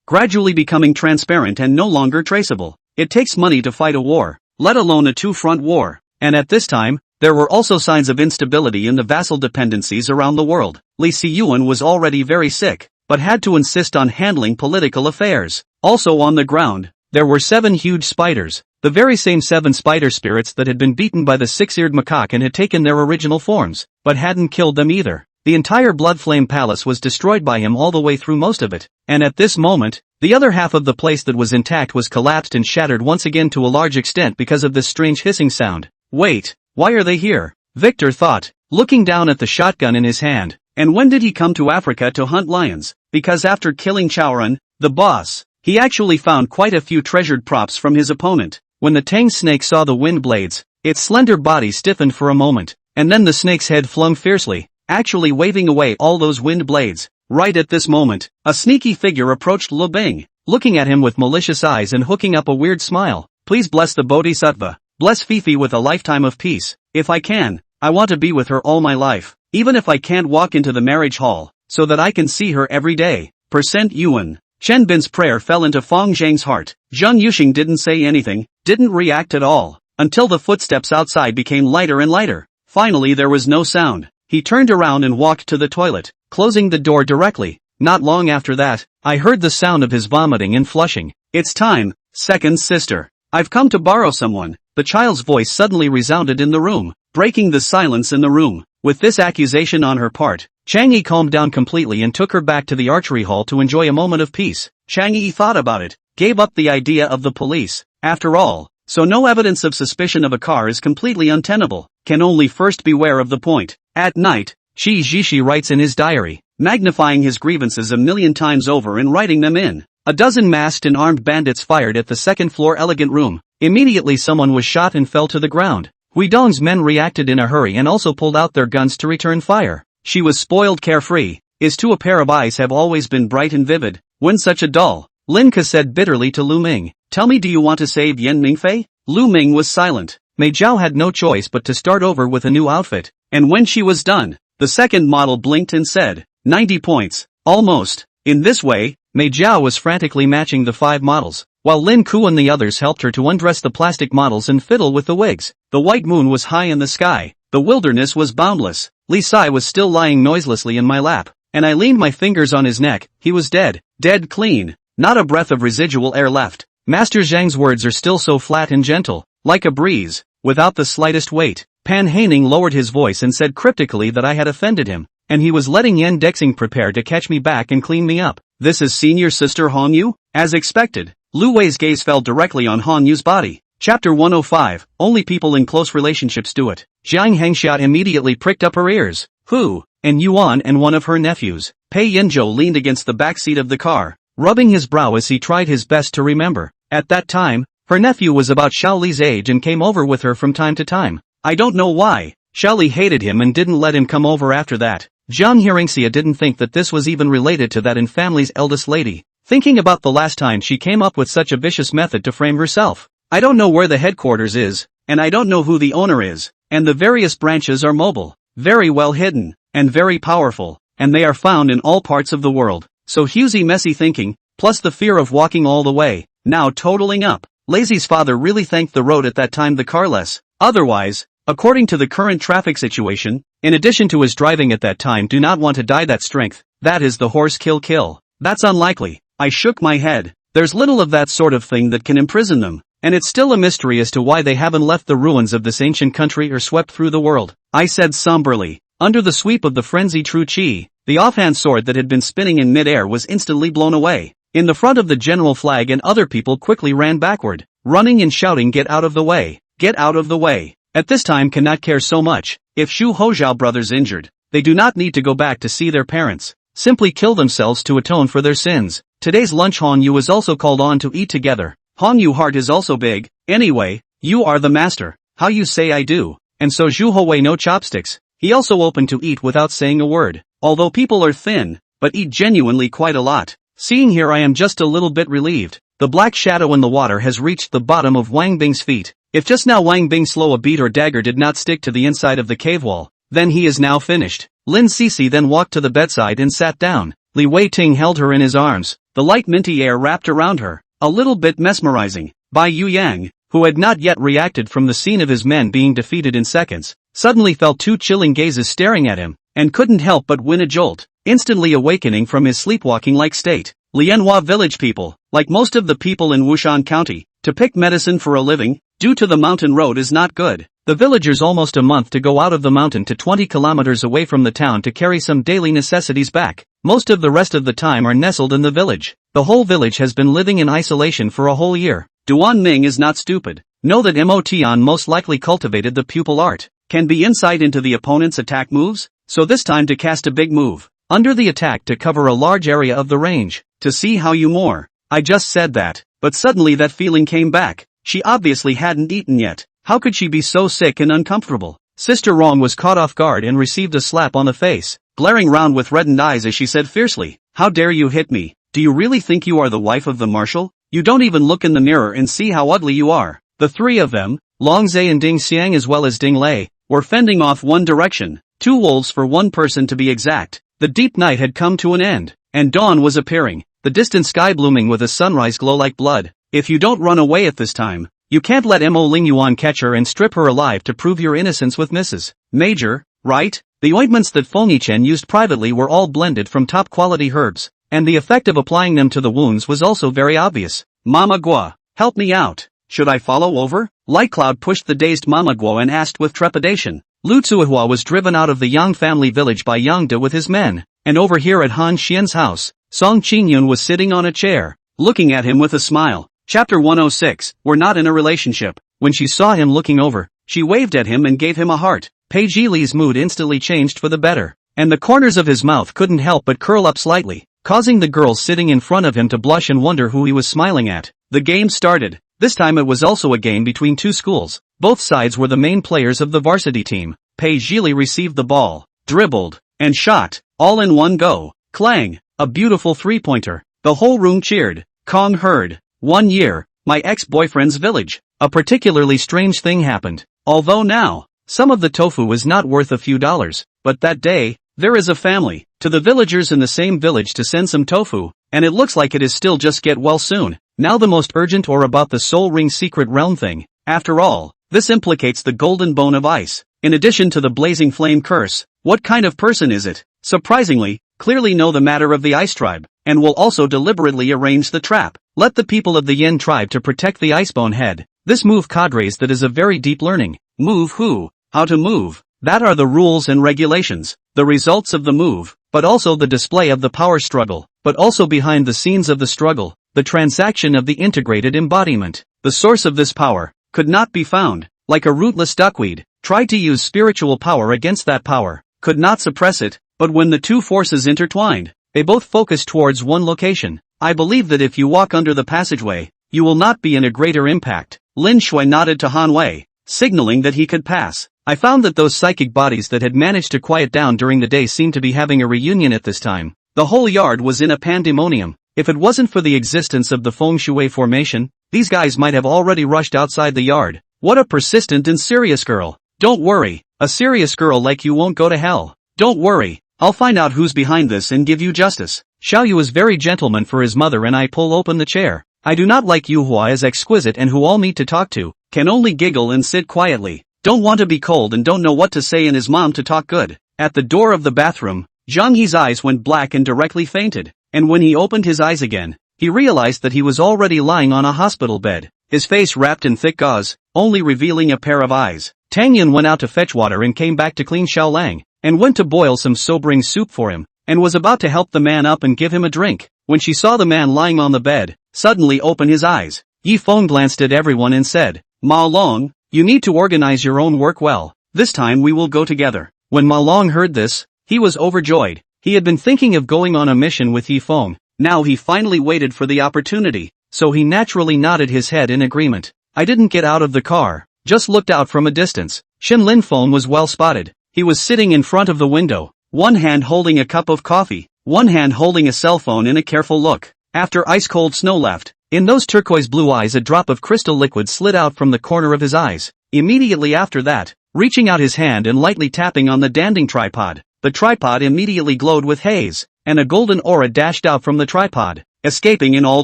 gradually becoming transparent and no longer traceable. It takes money to fight a war, let alone a two-front war. And at this time, there were also signs of instability in the vassal dependencies around the world. Li Siyuan was already very sick, but had to insist on handling political affairs. Also on the ground, there were 7 huge spiders, the very same 7 spider spirits that had been beaten by the 6-eared macaque and had taken their original forms, but hadn't killed them either. The entire Bloodflame Palace was destroyed by him all the way through most of it, and at this moment, the other half of the place that was intact was collapsed and shattered once again to a large extent because of this strange hissing sound. Wait, why are they here? Victor thought, looking down at the shotgun in his hand. And when did he come to Africa to hunt lions? Because after killing Chaoran, the boss, he actually found quite a few treasured props from his opponent. When the Tang snake saw the wind blades, its slender body stiffened for a moment, and then the snake's head flung fiercely, actually waving away all those wind blades. Right at this moment, a sneaky figure approached Lu Bing, looking at him with malicious eyes and hooking up a weird smile. Please bless the Bodhisattva, bless Fifi with a lifetime of peace. If I can, I want to be with her all my life, even if I can't walk into the marriage hall, so that I can see her every day. Percent Yuan. Chen Bin's prayer fell into Fang Zhang's heart. Zhang Yuxing didn't say anything, didn't react at all, until the footsteps outside became lighter and lighter. Finally there was no sound. He turned around and walked to the toilet, closing the door directly. Not long after that, I heard the sound of his vomiting and flushing. It's time, second sister. I've come to borrow someone. The child's voice suddenly resounded in the room, breaking the silence in the room. With this accusation on her part, Chang Yi calmed down completely and took her back to the archery hall to enjoy a moment of peace. Chang Yi thought about it, gave up the idea of the police. After all, so no evidence of suspicion of a car is completely untenable. Can only first beware of the point. At night, Shi Zhishi writes in his diary, magnifying his grievances a million times over and writing them in. A dozen masked and armed bandits fired at the second-floor elegant room. Immediately someone was shot and fell to the ground. Huidong's men reacted in a hurry and also pulled out their guns to return fire. She was spoiled carefree. Is to a pair of eyes have always been bright and vivid, when such a dull. Lin Ke said bitterly to Lu Ming, tell me, do you want to save Yan Mingfei? Lu Ming was silent. Mei Zhao had no choice but to start over with a new outfit, and when she was done, the second model blinked and said, 90 points. Almost. In this way, Mei Zhao was frantically matching the 5 models, while Lin Ku and the others helped her to undress the plastic models and fiddle with the wigs. The white moon was high in the sky, the wilderness was boundless. Li Sai was still lying noiselessly in my lap, and I leaned my fingers on his neck. He was dead clean, not a breath of residual air left. Master Zhang's words are still so flat and gentle, like a breeze, without the slightest weight. Pan Haining lowered his voice and said cryptically that I had offended him, and he was letting Yan Dexing prepare to catch me back and clean me up. This is senior sister Han Yu? As expected, Lu Wei's gaze fell directly on Han Yu's body. Chapter 105, only people in close relationships do it. Jiang Hengxia immediately pricked up her ears. Who? And Yuan and one of her nephews. Pei Yanzhou leaned against the back seat of the car, rubbing his brow as he tried his best to remember. At that time, her nephew was about Xiaoli's age and came over with her from time to time. I don't know why. Xiaoli hated him and didn't let him come over after that. Jiang Hearingxia didn't think that this was even related to that in family's eldest lady, thinking about the last time she came up with such a vicious method to frame herself. I don't know where the headquarters is, and I don't know who the owner is, and the various branches are mobile, very well hidden, and very powerful, and they are found in all parts of the world. So Husey messy thinking, plus the fear of walking all the way, now totaling up. Lazy's father really thanked the road at that time the car less. Otherwise, according to the current traffic situation, in addition to his driving at that time do not want to die that strength, that is the horse kill. That's unlikely. I shook my head. There's little of that sort of thing that can imprison them, and it's still a mystery as to why they haven't left the ruins of this ancient country or swept through the world. I said somberly. Under the sweep of the frenzied Tru Chi, the offhand sword that had been spinning in mid-air was instantly blown away. In the front of the general flag and other people quickly ran backward, running and shouting, get out of the way, get out of the way. At this time cannot care so much. If Shu Hozhao brothers injured, they do not need to go back to see their parents. Simply kill themselves to atone for their sins. Today's lunch Han Yu is also called on to eat together. Han Yu heart is also big. Anyway, you are the master. How you say I do. And so Zhu Houwei no chopsticks. He also opened to eat without saying a word. although people are thin, but eat genuinely quite a lot. Seeing here I am just a little bit relieved. The black shadow in the water has reached the bottom of Wang Bing's feet. If just now Wang Bing slow a bead or dagger did not stick to the inside of the cave wall, then he is now finished. Lin Cixi then walked to the bedside and sat down. Li Wei-ting held her in his arms, the light minty air wrapped around her, a little bit mesmerizing. Bai Yuyang, who had not yet reacted from the scene of his men being defeated in seconds, suddenly felt two chilling gazes staring at him, and couldn't help but win a jolt, instantly awakening from his sleepwalking-like state. Lianhua village people, like most of the people in Wushan County, to pick medicine for a living, due to the mountain road is not good. The villagers almost a month to go out of the mountain to 20 kilometers away from the town to carry some daily necessities back. Most of the rest of the time are nestled in the village. The whole village has been living in isolation for a whole year. Duan Ming is not stupid. Know that Mo Tian most likely cultivated the pupil art. Can be insight into the opponent's attack moves, so this time to cast a big move. Under the attack to cover a large area of the range. To see how you more. I just said that, but suddenly that feeling came back. She obviously hadn't eaten yet. How could she be so sick and uncomfortable? Sister Rong was caught off guard and received a slap on the face, glaring round with reddened eyes as she said fiercely, "How dare you hit me? Do you really think you are the wife of the marshal? You don't even look in the mirror and see how ugly you are." The three of them, Long Zai and Ding Xiang as well as Ding Lei, were fending off one direction, 2 wolves for 1 person to be exact. The deep night had come to an end, and dawn was appearing, the distant sky blooming with a sunrise glow like blood. If you don't run away at this time, you can't let Mo Lingyuan catch her and strip her alive to prove your innocence with Mrs. Major, right? The ointments that Feng Yichen used privately were all blended from top quality herbs, and the effect of applying them to the wounds was also very obvious. "Mama Guo, help me out. Should I follow over?" Light Cloud pushed the dazed Mama Guo and asked with trepidation. Lu Tsuihua was driven out of the Yang family village by Yang De with his men, and over here at Han Xian's house, Song Qingyun was sitting on a chair, looking at him with a smile. Chapter 106, We're not in a relationship. When she saw him looking over, she waved at him and gave him a heart. Pei Zhili's mood instantly changed for the better, and the corners of his mouth couldn't help but curl up slightly, causing the girls sitting in front of him to blush and wonder who he was smiling at. The game started. This time it was also a game between 2 schools. Both sides were the main players of the varsity team. Pei Zhili received the ball, dribbled, and shot, all in one go. Clang! A beautiful 3-pointer. The whole room cheered. Kong heard. 1 year, my ex-boyfriend's village. A particularly strange thing happened. Although now, some of the tofu was not worth a few dollars, but that day, there is a family, to the villagers in the same village to send some tofu, and it looks like it is still just get well soon. Now the most urgent or about the Soul Ring secret realm thing. After all, this implicates the golden bone of ice. In addition to the blazing flame curse, what kind of person is it? Surprisingly, clearly know the matter of the ice tribe, and will also deliberately arrange the trap. Let the people of the Yin tribe to protect the icebone head. This move cadres that is a very deep learning. Move who, how to move, that are the rules and regulations. The results of the move, but also the display of the power struggle, but also behind the scenes of the struggle, the transaction of the integrated embodiment. The source of this power could not be found. Like a rootless duckweed, tried to use spiritual power against that power, could not suppress it, but when the two forces intertwined, they both focus towards one location. I believe that if you walk under the passageway, you will not be in a greater impact. Lin Shui nodded to Han Wei, signaling that he could pass. I found that those psychic bodies that had managed to quiet down during the day seemed to be having a reunion at this time. The whole yard was in a pandemonium. If it wasn't for the existence of the Feng Shui formation, these guys might have already rushed outside the yard. What a persistent and serious girl. Don't worry, a serious girl like you won't go to hell. Don't worry, I'll find out who's behind this and give you justice. Xiao Yu is very gentleman for his mother and I pull open the chair. I do not like Yu Hua as exquisite and who all need to talk to, can only giggle and sit quietly. Don't want to be cold and don't know what to say and his mom to talk good. At the door of the bathroom, Zhang He's eyes went black and directly fainted, and when he opened his eyes again, he realized that he was already lying on a hospital bed, his face wrapped in thick gauze, only revealing a pair of eyes. Tang Yin went out to fetch water and came back to clean Xiao Lang, and went to boil some sobering soup for him, and was about to help the man up and give him a drink, when she saw the man lying on the bed, suddenly open his eyes. Yi Feng glanced at everyone and said, Ma Long, you need to organize your own work well, this time we will go together. When Ma Long heard this, he was overjoyed. He had been thinking of going on a mission with Yi Feng, now he finally waited for the opportunity, so he naturally nodded his head in agreement. I didn't get out of the car, just looked out from a distance. Shen Linfeng was well spotted. He was sitting in front of the window, one hand holding a cup of coffee, one hand holding a cell phone in a careful look. After ice-cold snow left, in those turquoise blue eyes a drop of crystal liquid slid out from the corner of his eyes. Immediately after that, reaching out his hand and lightly tapping on the danding tripod, the tripod immediately glowed with haze, and a golden aura dashed out from the tripod, escaping in all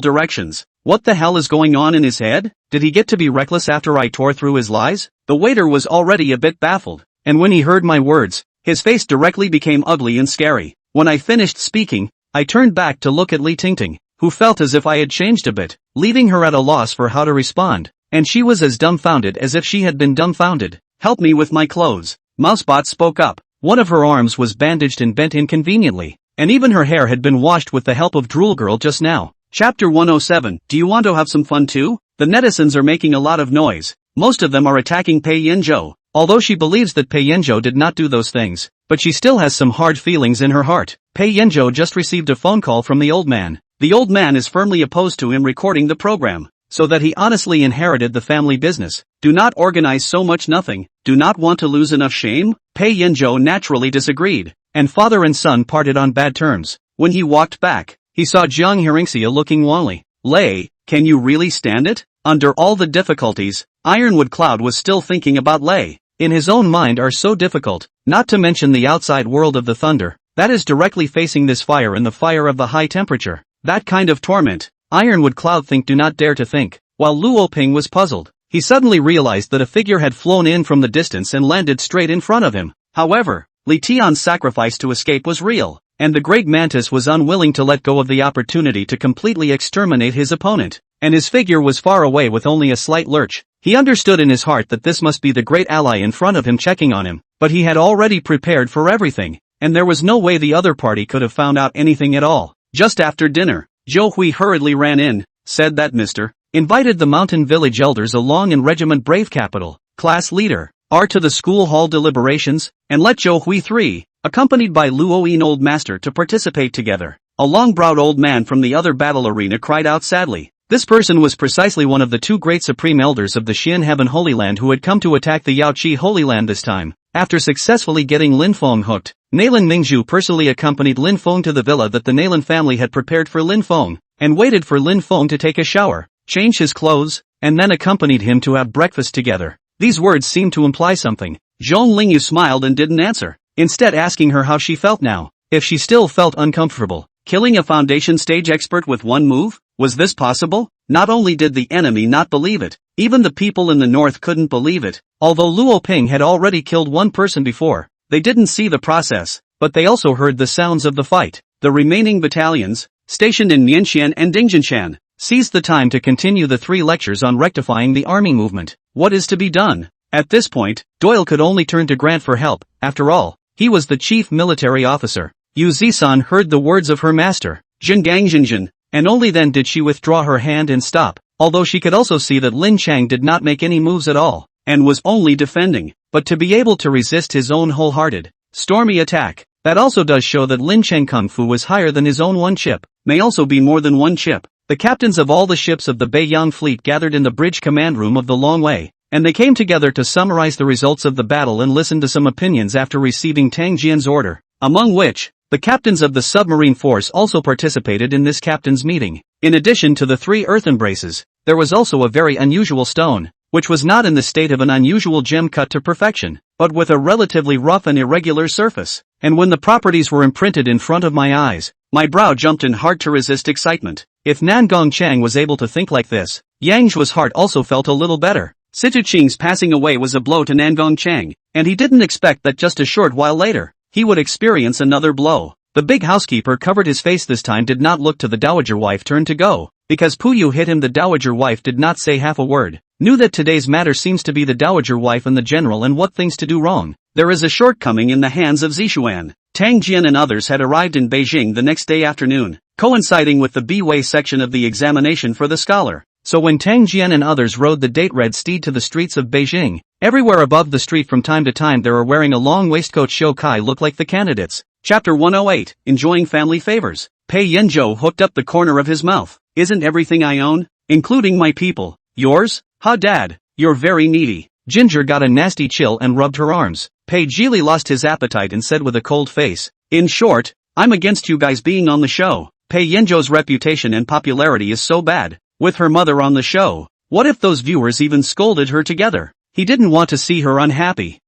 directions. What the hell is going on in his head? Did he get to be reckless after I tore through his lies? The waiter was already a bit baffled, and when he heard my words, his face directly became ugly and scary. When I finished speaking, I turned back to look at Li Tingting, who felt as if I had changed a bit, leaving her at a loss for how to respond, and she was as dumbfounded as if she had been dumbfounded. Help me with my clothes. Mousebot spoke up. One of her arms was bandaged and bent inconveniently, and even her hair had been washed with the help of Drool Girl just now. Chapter 107. Do you want to have some fun too? The netizens are making a lot of noise. Most of them are attacking Pei Yanzhou, although she believes that Pei Yanzhou did not do those things, but she still has some hard feelings in her heart. Pei Yanzhou just received a phone call from the old man. The old man is firmly opposed to him recording the program, so that he honestly inherited the family business. Do not organize so much nothing. Do not want to lose enough shame? Pei Yanzhou naturally disagreed, and father and son parted on bad terms. When he walked back, he saw Jiang Hearingxia looking wanly. Lei, can you really stand it? Under all the difficulties, Ironwood Cloud was still thinking about Lei. In his own mind are so difficult, not to mention the outside world of the thunder, that is directly facing this fire and the fire of the high temperature. That kind of torment, Ironwood Cloud do not dare to think. While Luo Ping was puzzled, he suddenly realized that a figure had flown in from the distance and landed straight in front of him. However, Li Tian's sacrifice to escape was real, and the great mantis was unwilling to let go of the opportunity to completely exterminate his opponent, and his figure was far away with only a slight lurch. He understood in his heart that this must be the great ally in front of him checking on him, but he had already prepared for everything, and there was no way the other party could have found out anything at all. Just after dinner, Zhou Hui hurriedly ran in, said that Mr. invited the mountain village elders along and regiment brave capital, class leader, are to the school hall deliberations, and let Zhou Hui III, accompanied by Luo Yin old master to participate together. A long-browed old man from the other battle arena cried out sadly. This person was precisely one of the two great supreme elders of the Xian Heaven Holy Land who had come to attack the Yaoqi Holy Land this time. After successfully getting Lin Feng hooked, Nalan Mingzhu personally accompanied Lin Feng to the villa that the Nalan family had prepared for Lin Feng, and waited for Lin Feng to take a shower, change his clothes, and then accompanied him to have breakfast together. These words seemed to imply something. Zhong Lingyu smiled and didn't answer, instead asking her how she felt now, if she still felt uncomfortable. Killing a foundation stage expert with one move? Was this possible? Not only did the enemy not believe it, even the people in the north couldn't believe it. Although Luo Ping had already killed one person before, they didn't see the process, but they also heard the sounds of the fight. The remaining battalions, stationed in Nianxian and Dingjinshan, seized the time to continue the 3 lectures on rectifying the army movement. What is to be done? At this point, Doyle could only turn to Grant for help. After all, he was the chief military officer. Yu Zisan heard the words of her master, Zhengang, and only then did she withdraw her hand and stop, although she could also see that Lin Chang did not make any moves at all, and was only defending, but to be able to resist his own wholehearted, stormy attack. That also does show that Lin Chang Kung Fu was higher than his own 1 chip, may also be more than 1 chip. The captains of all the ships of the Beiyang fleet gathered in the bridge command room of the Long Wei, and they came together to summarize the results of the battle and listen to some opinions after receiving Tang Jian's order, among which, the captains of the submarine force also participated in this captain's meeting. In addition to the 3 earth embraces, there was also a very unusual stone, which was not in the state of an unusual gem cut to perfection, but with a relatively rough and irregular surface. And when the properties were imprinted in front of my eyes, my brow jumped in hard to resist excitement. If Nangong Chang was able to think like this, Yang Zhuo's heart also felt a little better. Situ Qing's passing away was a blow to Nangong Chang, and he didn't expect that just a short while later, he would experience another blow. The big housekeeper covered his face this time, did not look to the dowager wife turn to go, because Puyu hit him. The dowager wife did not say half a word, knew that today's matter seems to be the dowager wife and the general and what things to do wrong. There is a shortcoming in the hands of Zishuan. Tang Jian and others had arrived in Beijing the next day afternoon, coinciding with the B-Way section of the examination for the scholar. So when Tang Jian and others rode the date-red steed to the streets of Beijing, everywhere above the street from time to time they were wearing a long waistcoat. Shou Kai looked like the candidates. Chapter 108, Enjoying Family Favors. Pei Yanzhou hooked up the corner of his mouth. Isn't everything I own, including my people, yours? Ha dad, you're very needy. Ginger got a nasty chill and rubbed her arms. Pei Jili lost his appetite and said with a cold face, In short, I'm against you guys being on the show. Pei Yanzhou's reputation and popularity is so bad. With her mother on the show, what if those viewers even scolded her together? He didn't want to see her unhappy.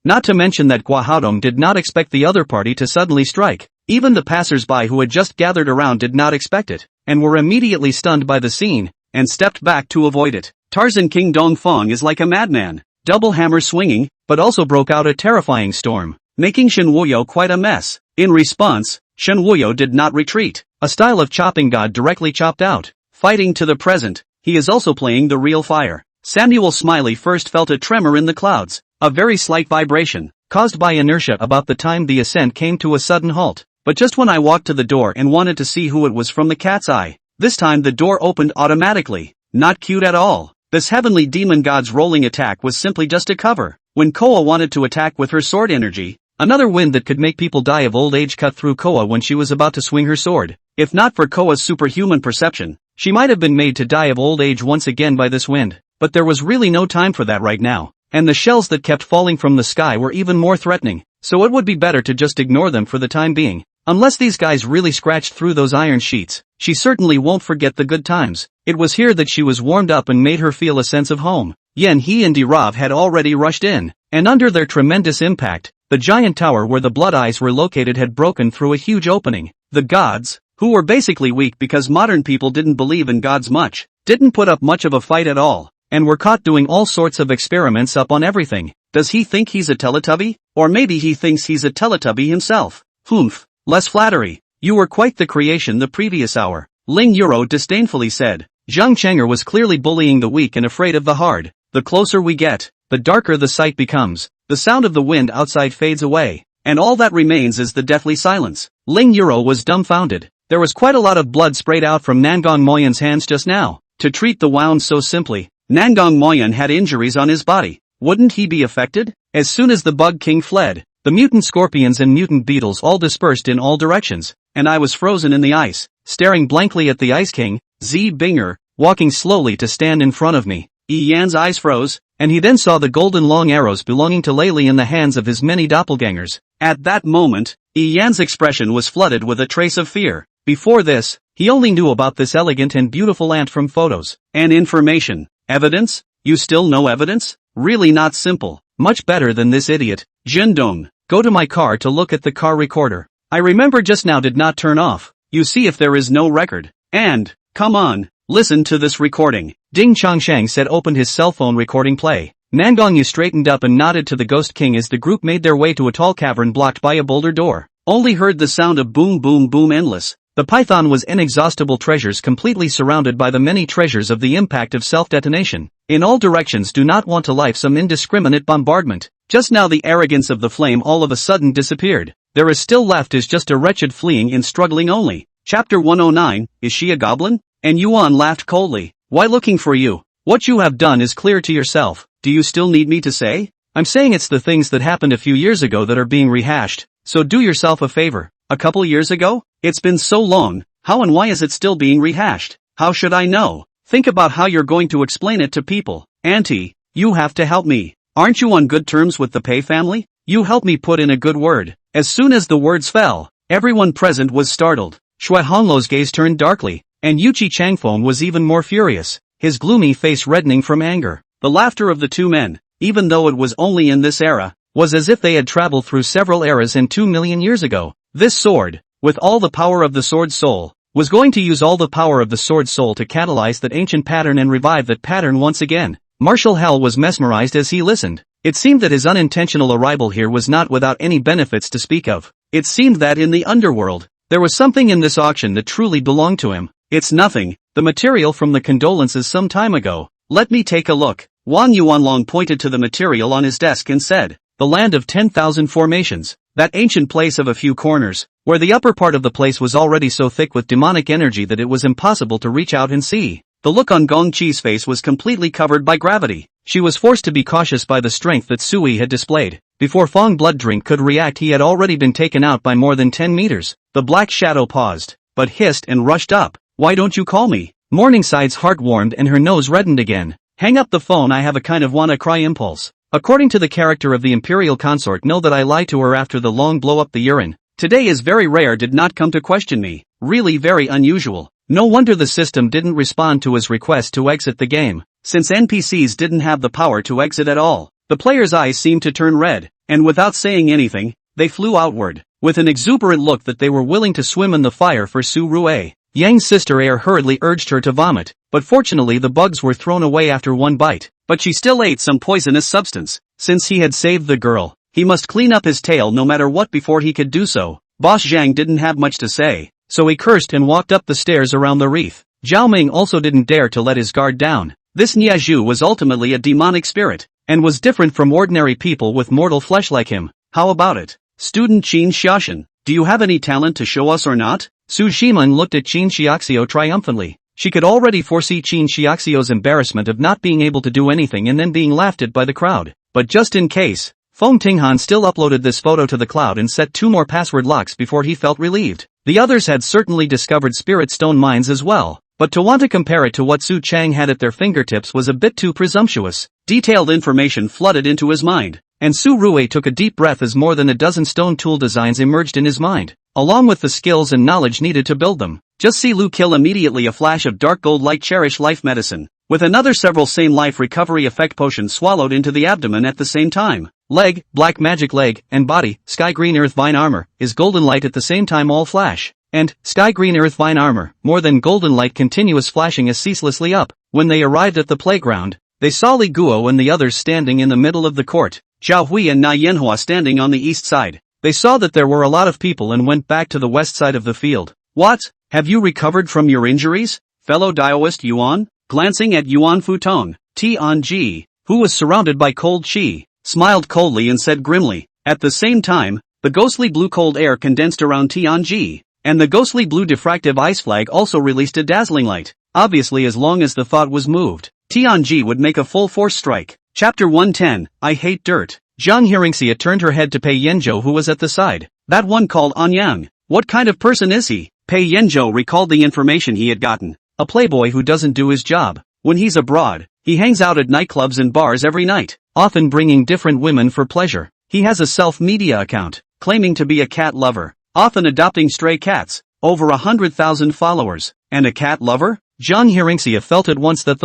Not to mention that Guahadong did not expect the other party to suddenly strike. Even the passers-by who had just gathered around did not expect it, and were immediately stunned by the scene, and stepped back to avoid it. Tarzan King Dongfang is like a madman, double hammer swinging, but also broke out a terrifying storm, making Shen Wuyo quite a mess. In response, Shen Wuyo did not retreat, a style of chopping God directly chopped out. Fighting to the present, he is also playing the real fire. Samuel Smiley first felt a tremor in the clouds, a very slight vibration, caused by inertia about the time the ascent came to a sudden halt. But just when I walked to the door and wanted to see who it was from the cat's eye, this time the door opened automatically. Not cute at all. This heavenly demon god's rolling attack was simply just a cover. When Koa wanted to attack with her sword energy, another wind that could make people die of old age cut through Koa when she was about to swing her sword. If not for Koa's superhuman perception, she might have been made to die of old age once again by this wind. But there was really no time for that right now, and the shells that kept falling from the sky were even more threatening, so it would be better to just ignore them for the time being. Unless these guys really scratched through those iron sheets, she certainly won't forget the good times. It was here that she was warmed up and made her feel a sense of home. Yan He and Dirav had already rushed in, and under their tremendous impact, the giant tower where the blood eyes were located had broken through a huge opening. The gods, who were basically weak because modern people didn't believe in gods much, didn't put up much of a fight at all, and were caught doing all sorts of experiments up on everything. Does he think he's a Teletubby? Or maybe he thinks he's a Teletubby himself. Humph. Less flattery. You were quite the creation the previous hour, Ling Euro disdainfully said. Zhang Cheng'er was clearly bullying the weak and afraid of the hard. The closer we get, the darker the sight becomes. The sound of the wind outside fades away, and all that remains is the deathly silence. Ling Euro was dumbfounded. There was quite a lot of blood sprayed out from Nangong Moyan's hands just now. To treat the wound so simply, Nangong Moyan had injuries on his body. Wouldn't he be affected? As soon as the Bug King fled, the mutant scorpions and mutant beetles all dispersed in all directions, and I was frozen in the ice, staring blankly at the Ice King, Z Binger, walking slowly to stand in front of me. Yan's eyes froze, and he then saw the golden long arrows belonging to Lei Li in the hands of his many doppelgangers. At that moment, Yan's expression was flooded with a trace of fear. Before this, he only knew about this elegant and beautiful ant from photos and information. Evidence? You still no evidence? Really not simple. Much better than this idiot. Jindong, go to my car to look at the car recorder. I remember just now did not turn off. You see if there is no record. And, come on, listen to this recording. Ding Changsheng said opened his cell phone recording play. Nangongyu straightened up and nodded to the Ghost King as the group made their way to a tall cavern blocked by a boulder door. Only heard the sound of boom boom boom endless. The python was inexhaustible treasures completely surrounded by the many treasures of the impact of self-detonation. In all directions do not want to life some indiscriminate bombardment. Just now the arrogance of the flame all of a sudden disappeared. There is still left is just a wretched fleeing and struggling only. Chapter 109, is she a goblin? And Yuan laughed coldly. Why looking for you? What you have done is clear to yourself. Do you still need me to say? I'm saying it's the things that happened a few years ago that are being rehashed, so do yourself a favor. A couple years ago? It's been so long, how and why is it still being rehashed? How should I know? Think about how you're going to explain it to people. Auntie, you have to help me. Aren't you on good terms with the Pei family? You help me put in a good word. As soon as the words fell, everyone present was startled. Shui Hongluo's gaze turned darkly, and Yuchi Changfeng was even more furious, his gloomy face reddening from anger. The laughter of the two men, even though it was only in this era, was as if they had traveled through several eras and 2 million years ago. This sword, with all the power of the sword soul, was going to use all the power of the sword soul to catalyze that ancient pattern and revive that pattern once again. Marshal Hell was mesmerized as he listened. It seemed that his unintentional arrival here was not without any benefits to speak of. It seemed that in the underworld, there was something in this auction that truly belonged to him. It's nothing, the material from the condolences some time ago. Let me take a look. Wang Yuanlong pointed to the material on his desk and said, the land of 10,000 formations. That ancient place of a few corners, where the upper part of the place was already so thick with demonic energy that it was impossible to reach out and see. The look on Gong Chi's face was completely covered by gravity. She was forced to be cautious by the strength that Sui had displayed. Before Fong Blood Drink could react, he had already been taken out by more than 10 meters. The black shadow paused, but hissed and rushed up. Why don't you call me? Morningside's heart warmed and her nose reddened again. Hang up the phone, I have a kind of wanna cry impulse. According to the character of the imperial consort, know that I lied to her after the long blow up the urine. Today is very rare did not come to question me, really very unusual. No wonder the system didn't respond to his request to exit the game, since NPCs didn't have the power to exit at all. The player's eyes seemed to turn red, and without saying anything, they flew outward, with an exuberant look that they were willing to swim in the fire for Su Rue. Yang's sister Air hurriedly urged her to vomit, but fortunately the bugs were thrown away after one bite, but she still ate some poisonous substance. Since he had saved the girl, he must clean up his tail no matter what before he could do so. Boss Jiang didn't have much to say, so he cursed and walked up the stairs around the wreath. Zhao Ming also didn't dare to let his guard down. This Niazhu was ultimately a demonic spirit, and was different from ordinary people with mortal flesh like him. How about it? Student Qin Xiaoshan, do you have any talent to show us or not? Su Shimen looked at Qin Xiaoxiao triumphantly. She could already foresee Qin Xiaoxiao's embarrassment of not being able to do anything and then being laughed at by the crowd. But just in case, Feng Tinghan still uploaded this photo to the cloud and set 2 more password locks before he felt relieved. The others had certainly discovered spirit stone mines as well, but to want to compare it to what Su Chang had at their fingertips was a bit too presumptuous. Detailed information flooded into his mind, and Su Rue took a deep breath as more than a dozen stone tool designs emerged in his mind, along with the skills and knowledge needed to build them. Just see Lu kill immediately a flash of dark gold light cherish life medicine, with another several same life recovery effect potions swallowed into the abdomen at the same time. Leg, black magic leg, and body, sky green earth vine armor, is golden light at the same time all flash. And, sky green earth vine armor, more than golden light continuous flashing as ceaselessly up. When they arrived at the playground, they saw Li Guo and the others standing in the middle of the court, Zhao Hui and Na Yanhua standing on the east side. They saw that there were a lot of people and went back to the west side of the field. What? Have you recovered from your injuries, fellow Daoist Yuan? Glancing at Yuan Futong, Tianji, who was surrounded by cold qi, smiled coldly and said grimly. At the same time, the ghostly blue cold air condensed around Tianji, and the ghostly blue diffractive ice flag also released a dazzling light. Obviously, as long as the thought was moved, Tianji would make a full force strike. Chapter 110, I Hate Dirt. Jiang Hearingxia turned her head to Pei Yanzhou who was at the side. That one called Anyang. What kind of person is he? Pei Yanzhou recalled the information he had gotten. A playboy who doesn't do his job. When he's abroad, he hangs out at nightclubs and bars every night, often bringing different women for pleasure. He has a self-media account, claiming to be a cat lover, often adopting stray cats, over 100,000 followers, and a cat lover? Jiang Hearingxia felt at once that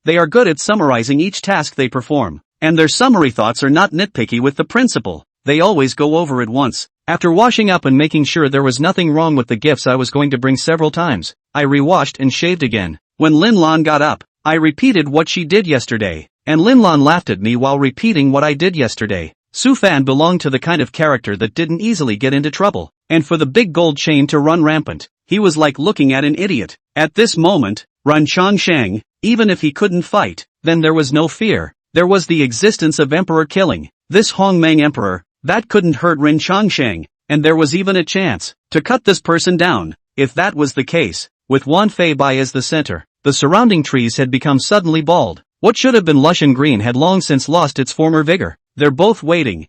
they are good at summarizing each task they perform, and their summary thoughts are not nitpicky with the principle. They always go over it once. After washing up and making sure there was nothing wrong with the gifts I was going to bring several times, I rewashed and shaved again. When Lin Lan got up, I repeated what she did yesterday, and Lin Lan laughed at me while repeating what I did yesterday. Su Fan belonged to the kind of character that didn't easily get into trouble, and for the big gold chain to run rampant, he was like looking at an idiot. At this moment, Ran Changsheng, even if he couldn't fight, then there was no fear. There was the existence of emperor killing. This Hongmeng emperor, that couldn't hurt Ren Changsheng, and there was even a chance to cut this person down. If that was the case, with Wanfei Bai as the center, the surrounding trees had become suddenly bald. What should have been lush and green had long since lost its former vigor. They're both waiting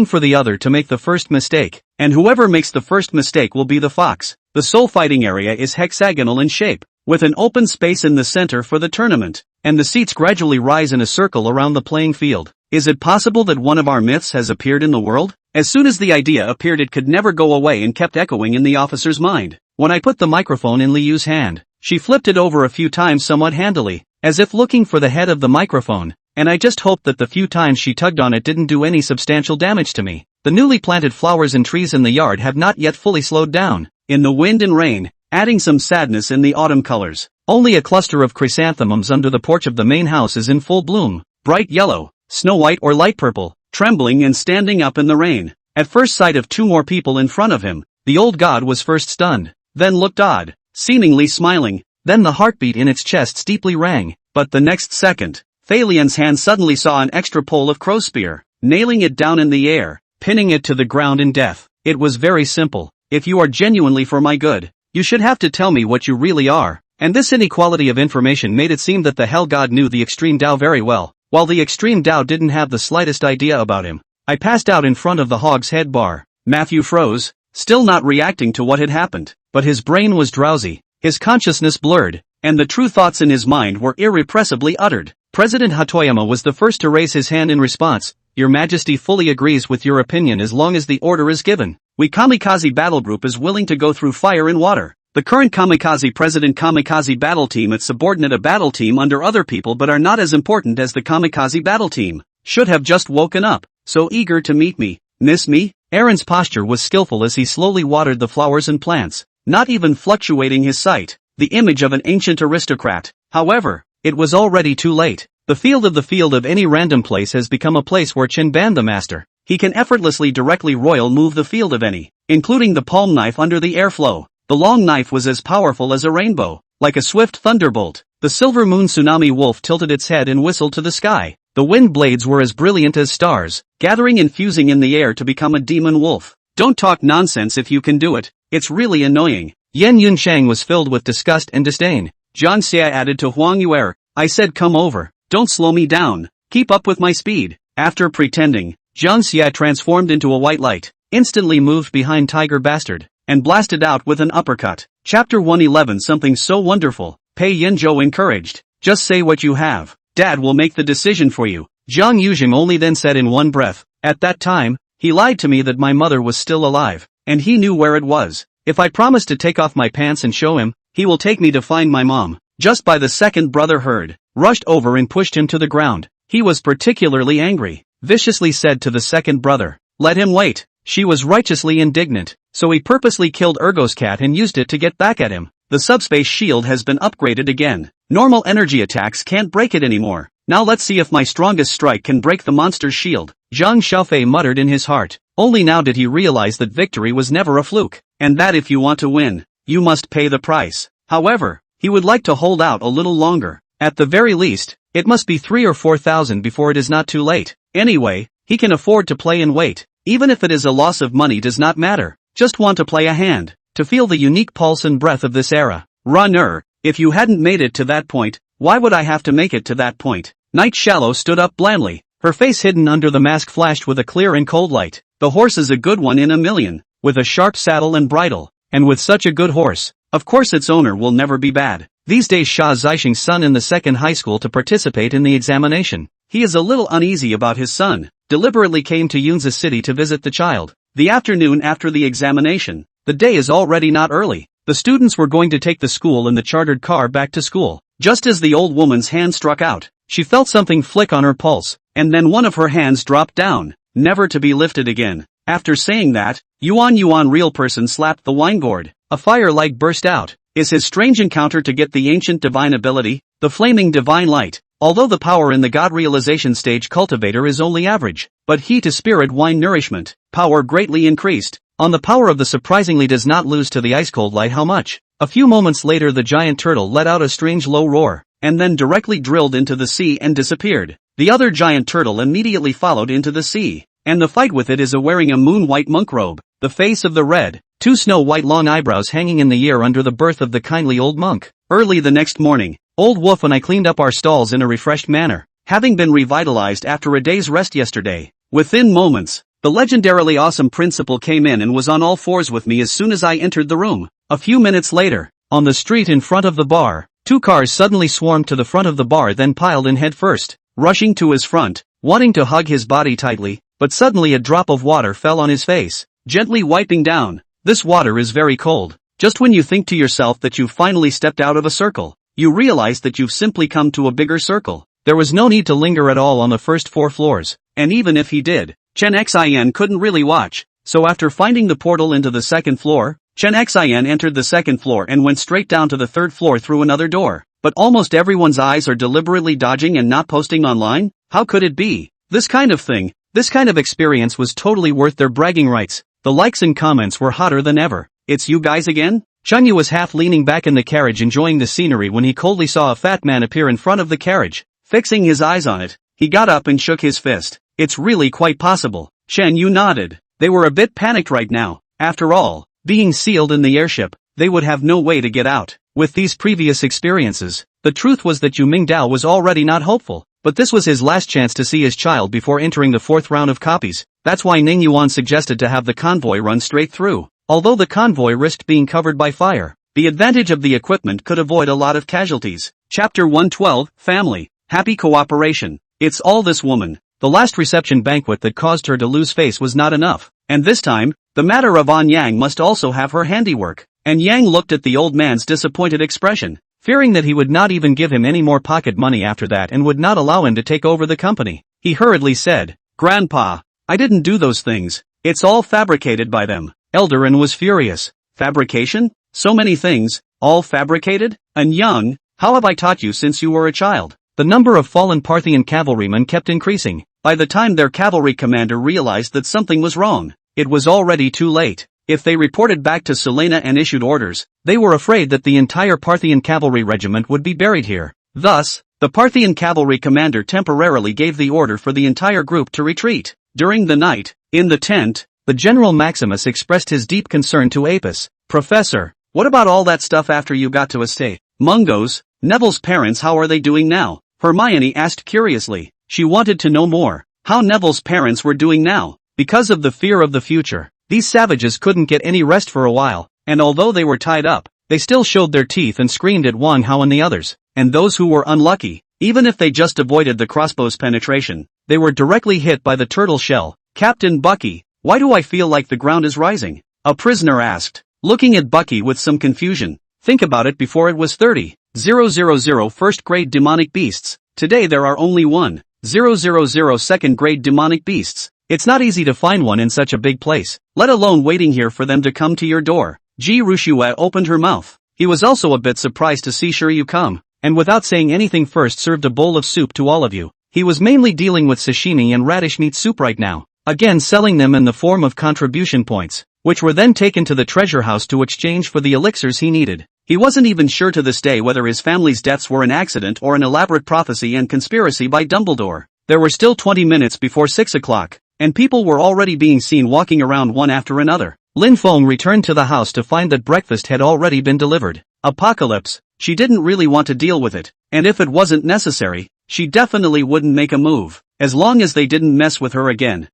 for the other to make the first mistake, and whoever makes the first mistake will be the fox. The soul fighting area is hexagonal in shape, with an open space in the center for the tournament, and the seats gradually rise in a circle around the playing field. Is it possible that one of our myths has appeared in the world? As soon as the idea appeared it could never go away and kept echoing in the officer's mind. When I put the microphone in Liu's hand, she flipped it over a few times somewhat handily, as if looking for the head of the microphone, and I just hoped that the few times she tugged on it didn't do any substantial damage to me. The newly planted flowers and trees in the yard have not yet fully slowed down, in the wind and rain, adding some sadness in the autumn colors. Only a cluster of chrysanthemums under the porch of the main house is in full bloom, bright yellow, snow white or light purple, trembling and standing up in the rain. At first sight of 2 more people in front of him, the old god was first stunned, then looked odd, seemingly smiling, then the heartbeat in its chest steeply rang, but the next second, Thalian's hand suddenly saw an extra pole of crow spear, nailing it down in the air, pinning it to the ground in death. It was very simple. If you are genuinely for my good, you should have to tell me what you really are. And this inequality of information made it seem that the Hell God knew the Extreme Tao very well, while the Extreme Tao didn't have the slightest idea about him. I passed out in front of the Hog's Head bar. Matthew froze, still not reacting to what had happened, but his brain was drowsy, his consciousness blurred, and the true thoughts in his mind were irrepressibly uttered. President Hatoyama was the first to raise his hand in response. Your Majesty fully agrees with your opinion as long as the order is given. We Kamikaze Battle Group is willing to go through fire and water. The current Kamikaze President Kamikaze Battle Team is subordinate a battle team under other people but are not as important as the Kamikaze Battle Team. Should have just woken up. So eager to meet me. Miss me? Aaron's posture was skillful as he slowly watered the flowers and plants, not even fluctuating his sight. The image of an ancient aristocrat. However, it was already too late. The field of any random place has become a place where Chen Ban the master. He can effortlessly directly royal move the field of any, including the palm knife under the airflow. The long knife was as powerful as a rainbow, like a swift thunderbolt. The silver moon tsunami wolf tilted its head and whistled to the sky. The wind blades were as brilliant as stars, gathering and fusing in the air to become a demon wolf. Don't talk nonsense if you can do it. It's really annoying. Yan Yunshang was filled with disgust and disdain. Zhang Xia added to Huang Yuer, I said come over. Don't slow me down. Keep up with my speed. After pretending, Zhang Xia transformed into a white light, instantly moved behind Tiger Bastard, and blasted out with an uppercut. Chapter 111 Something so wonderful, Pei Yanzhou encouraged. Just say what you have. Dad will make the decision for you. Jiang Yuzheng only then said in one breath. At that time, he lied to me that my mother was still alive, and he knew where it was. If I promise to take off my pants and show him, he will take me to find my mom. Just by the second brother heard, rushed over and pushed him to the ground. He was particularly angry, viciously said to the second brother, let him wait. She was righteously indignant, so he purposely killed Ergo's cat and used it to get back at him. The subspace shield has been upgraded again. Normal energy attacks can't break it anymore. Now let's see if my strongest strike can break the monster's shield. Zhang Xiaofei muttered in his heart. Only now did he realize that victory was never a fluke, and that if you want to win, you must pay the price. However, he would like to hold out a little longer. At the very least, it must be 3,000 or 4,000 before it is not too late. Anyway, he can afford to play and wait. Even if it is a loss of money does not matter. Just want to play a hand, to feel the unique pulse and breath of this era. Runner, if you hadn't made it to that point, why would I have to make it to that point? Night Shallow stood up blandly. Her face hidden under the mask flashed with a clear and cold light. The horse is a good one in a million, with a sharp saddle and bridle, and with such a good horse, of course its owner will never be bad. These days Sha Zixing's son in the second high school to participate in the examination. He is a little uneasy about his son, deliberately came to Yunza City to visit the child. The afternoon after the examination, the day is already not early. The students were going to take the school in the chartered car back to school. Just as the old woman's hand struck out, she felt something flick on her pulse, and then one of her hands dropped down, never to be lifted again. After saying that, Yuan real person slapped the wine gourd. A fire light burst out. Is his strange encounter to get the ancient divine ability, the flaming divine light. Although the power in the God realization stage cultivator is only average, but he to spirit wine nourishment, power greatly increased. On the power of the surprisingly does not lose to the ice cold light how much. A few moments later the giant turtle let out a strange low roar, and then directly drilled into the sea and disappeared. The other giant turtle immediately followed into the sea, and the fight with it is wearing a moon-white monk robe, the face of the red, two snow-white long eyebrows hanging in the air under the birth of the kindly old monk. Early the next morning, Old Wolf and I cleaned up our stalls in a refreshed manner, having been revitalized after a day's rest yesterday. Within moments, the legendarily awesome principal came in and was on all fours with me as soon as I entered the room. A few minutes later, on the street in front of the bar, two cars suddenly swarmed to the front of the bar then piled in head first, rushing to his front, wanting to hug his body tightly, but suddenly a drop of water fell on his face, gently wiping down. This water is very cold. Just when you think to yourself that you've finally stepped out of a circle, you realize that you've simply come to a bigger circle. There was no need to linger at all on the first 4 floors, and even if he did, Chen Xin couldn't really watch, so after finding the portal into the second floor, Chen Xin entered the second floor and went straight down to the third floor through another door. But almost everyone's eyes are deliberately dodging and not posting online? How could it be? This kind of experience was totally worth their bragging rights. The likes and comments were hotter than ever. It's you guys again? Chengyu was half leaning back in the carriage enjoying the scenery when he coldly saw a fat man appear in front of the carriage. Fixing his eyes on it, he got up and shook his fist. It's really quite possible. Chengyu nodded. They were a bit panicked right now. After all, being sealed in the airship, they would have no way to get out. With these previous experiences, the truth was that Yu Mingdao was already not hopeful, but this was his last chance to see his child before entering the 4th round of copies. That's why Ning Yuan suggested to have the convoy run straight through. Although the convoy risked being covered by fire, the advantage of the equipment could avoid a lot of casualties. Chapter 112, Family, Happy Cooperation. It's all this woman. The last reception banquet that caused her to lose face was not enough, and this time, The matter of On Yang must also have her handiwork. And Yang looked at the old man's disappointed expression, fearing that he would not even give him any more pocket money after that and would not allow him to take over the company. He hurriedly said, "Grandpa, I didn't do those things. It's all fabricated by them." Eldarin was furious. Fabrication? So many things, all fabricated? And Young, how have I taught you since you were a child? The number of fallen Parthian cavalrymen kept increasing. By the time their cavalry commander realized that something was wrong, it was already too late. If they reported back to Selena and issued orders, they were afraid that the entire Parthian cavalry regiment would be buried here. Thus, the Parthian cavalry commander temporarily gave the order for the entire group to retreat. During the night, in the tent, the General Maximus expressed his deep concern to Apis. "Professor, what about all that stuff after you got to estate? Mungos, Neville's parents, how are they doing now?" Hermione asked curiously. She wanted to know more. How Neville's parents were doing now. Because of the fear of the future, these savages couldn't get any rest for a while, and although they were tied up, they still showed their teeth and screamed at Wang Hao and the others. And those who were unlucky, even if they just avoided the crossbow's penetration, they were directly hit by the turtle shell. "Captain Bucky, why do I feel like the ground is rising?" a prisoner asked, looking at Bucky with some confusion. "Think about it, before it was 30,000 first-grade demonic beasts. Today there are only 1,000 second-grade demonic beasts. It's not easy to find one in such a big place, let alone waiting here for them to come to your door." Ji Rushue opened her mouth. He was also a bit surprised to see sure you come, and without saying anything first served a bowl of soup to all of you. He was mainly dealing with sashimi and radish meat soup right now, again selling them in the form of contribution points, which were then taken to the treasure house to exchange for the elixirs he needed. He wasn't even sure to this day whether his family's deaths were an accident or an elaborate prophecy and conspiracy by Dumbledore. There were still 20 minutes before 6 o'clock, and people were already being seen walking around one after another. Lin Feng returned to the house to find that breakfast had already been delivered. Apocalypse, she didn't really want to deal with it, and if it wasn't necessary, she definitely wouldn't make a move, as long as they didn't mess with her again.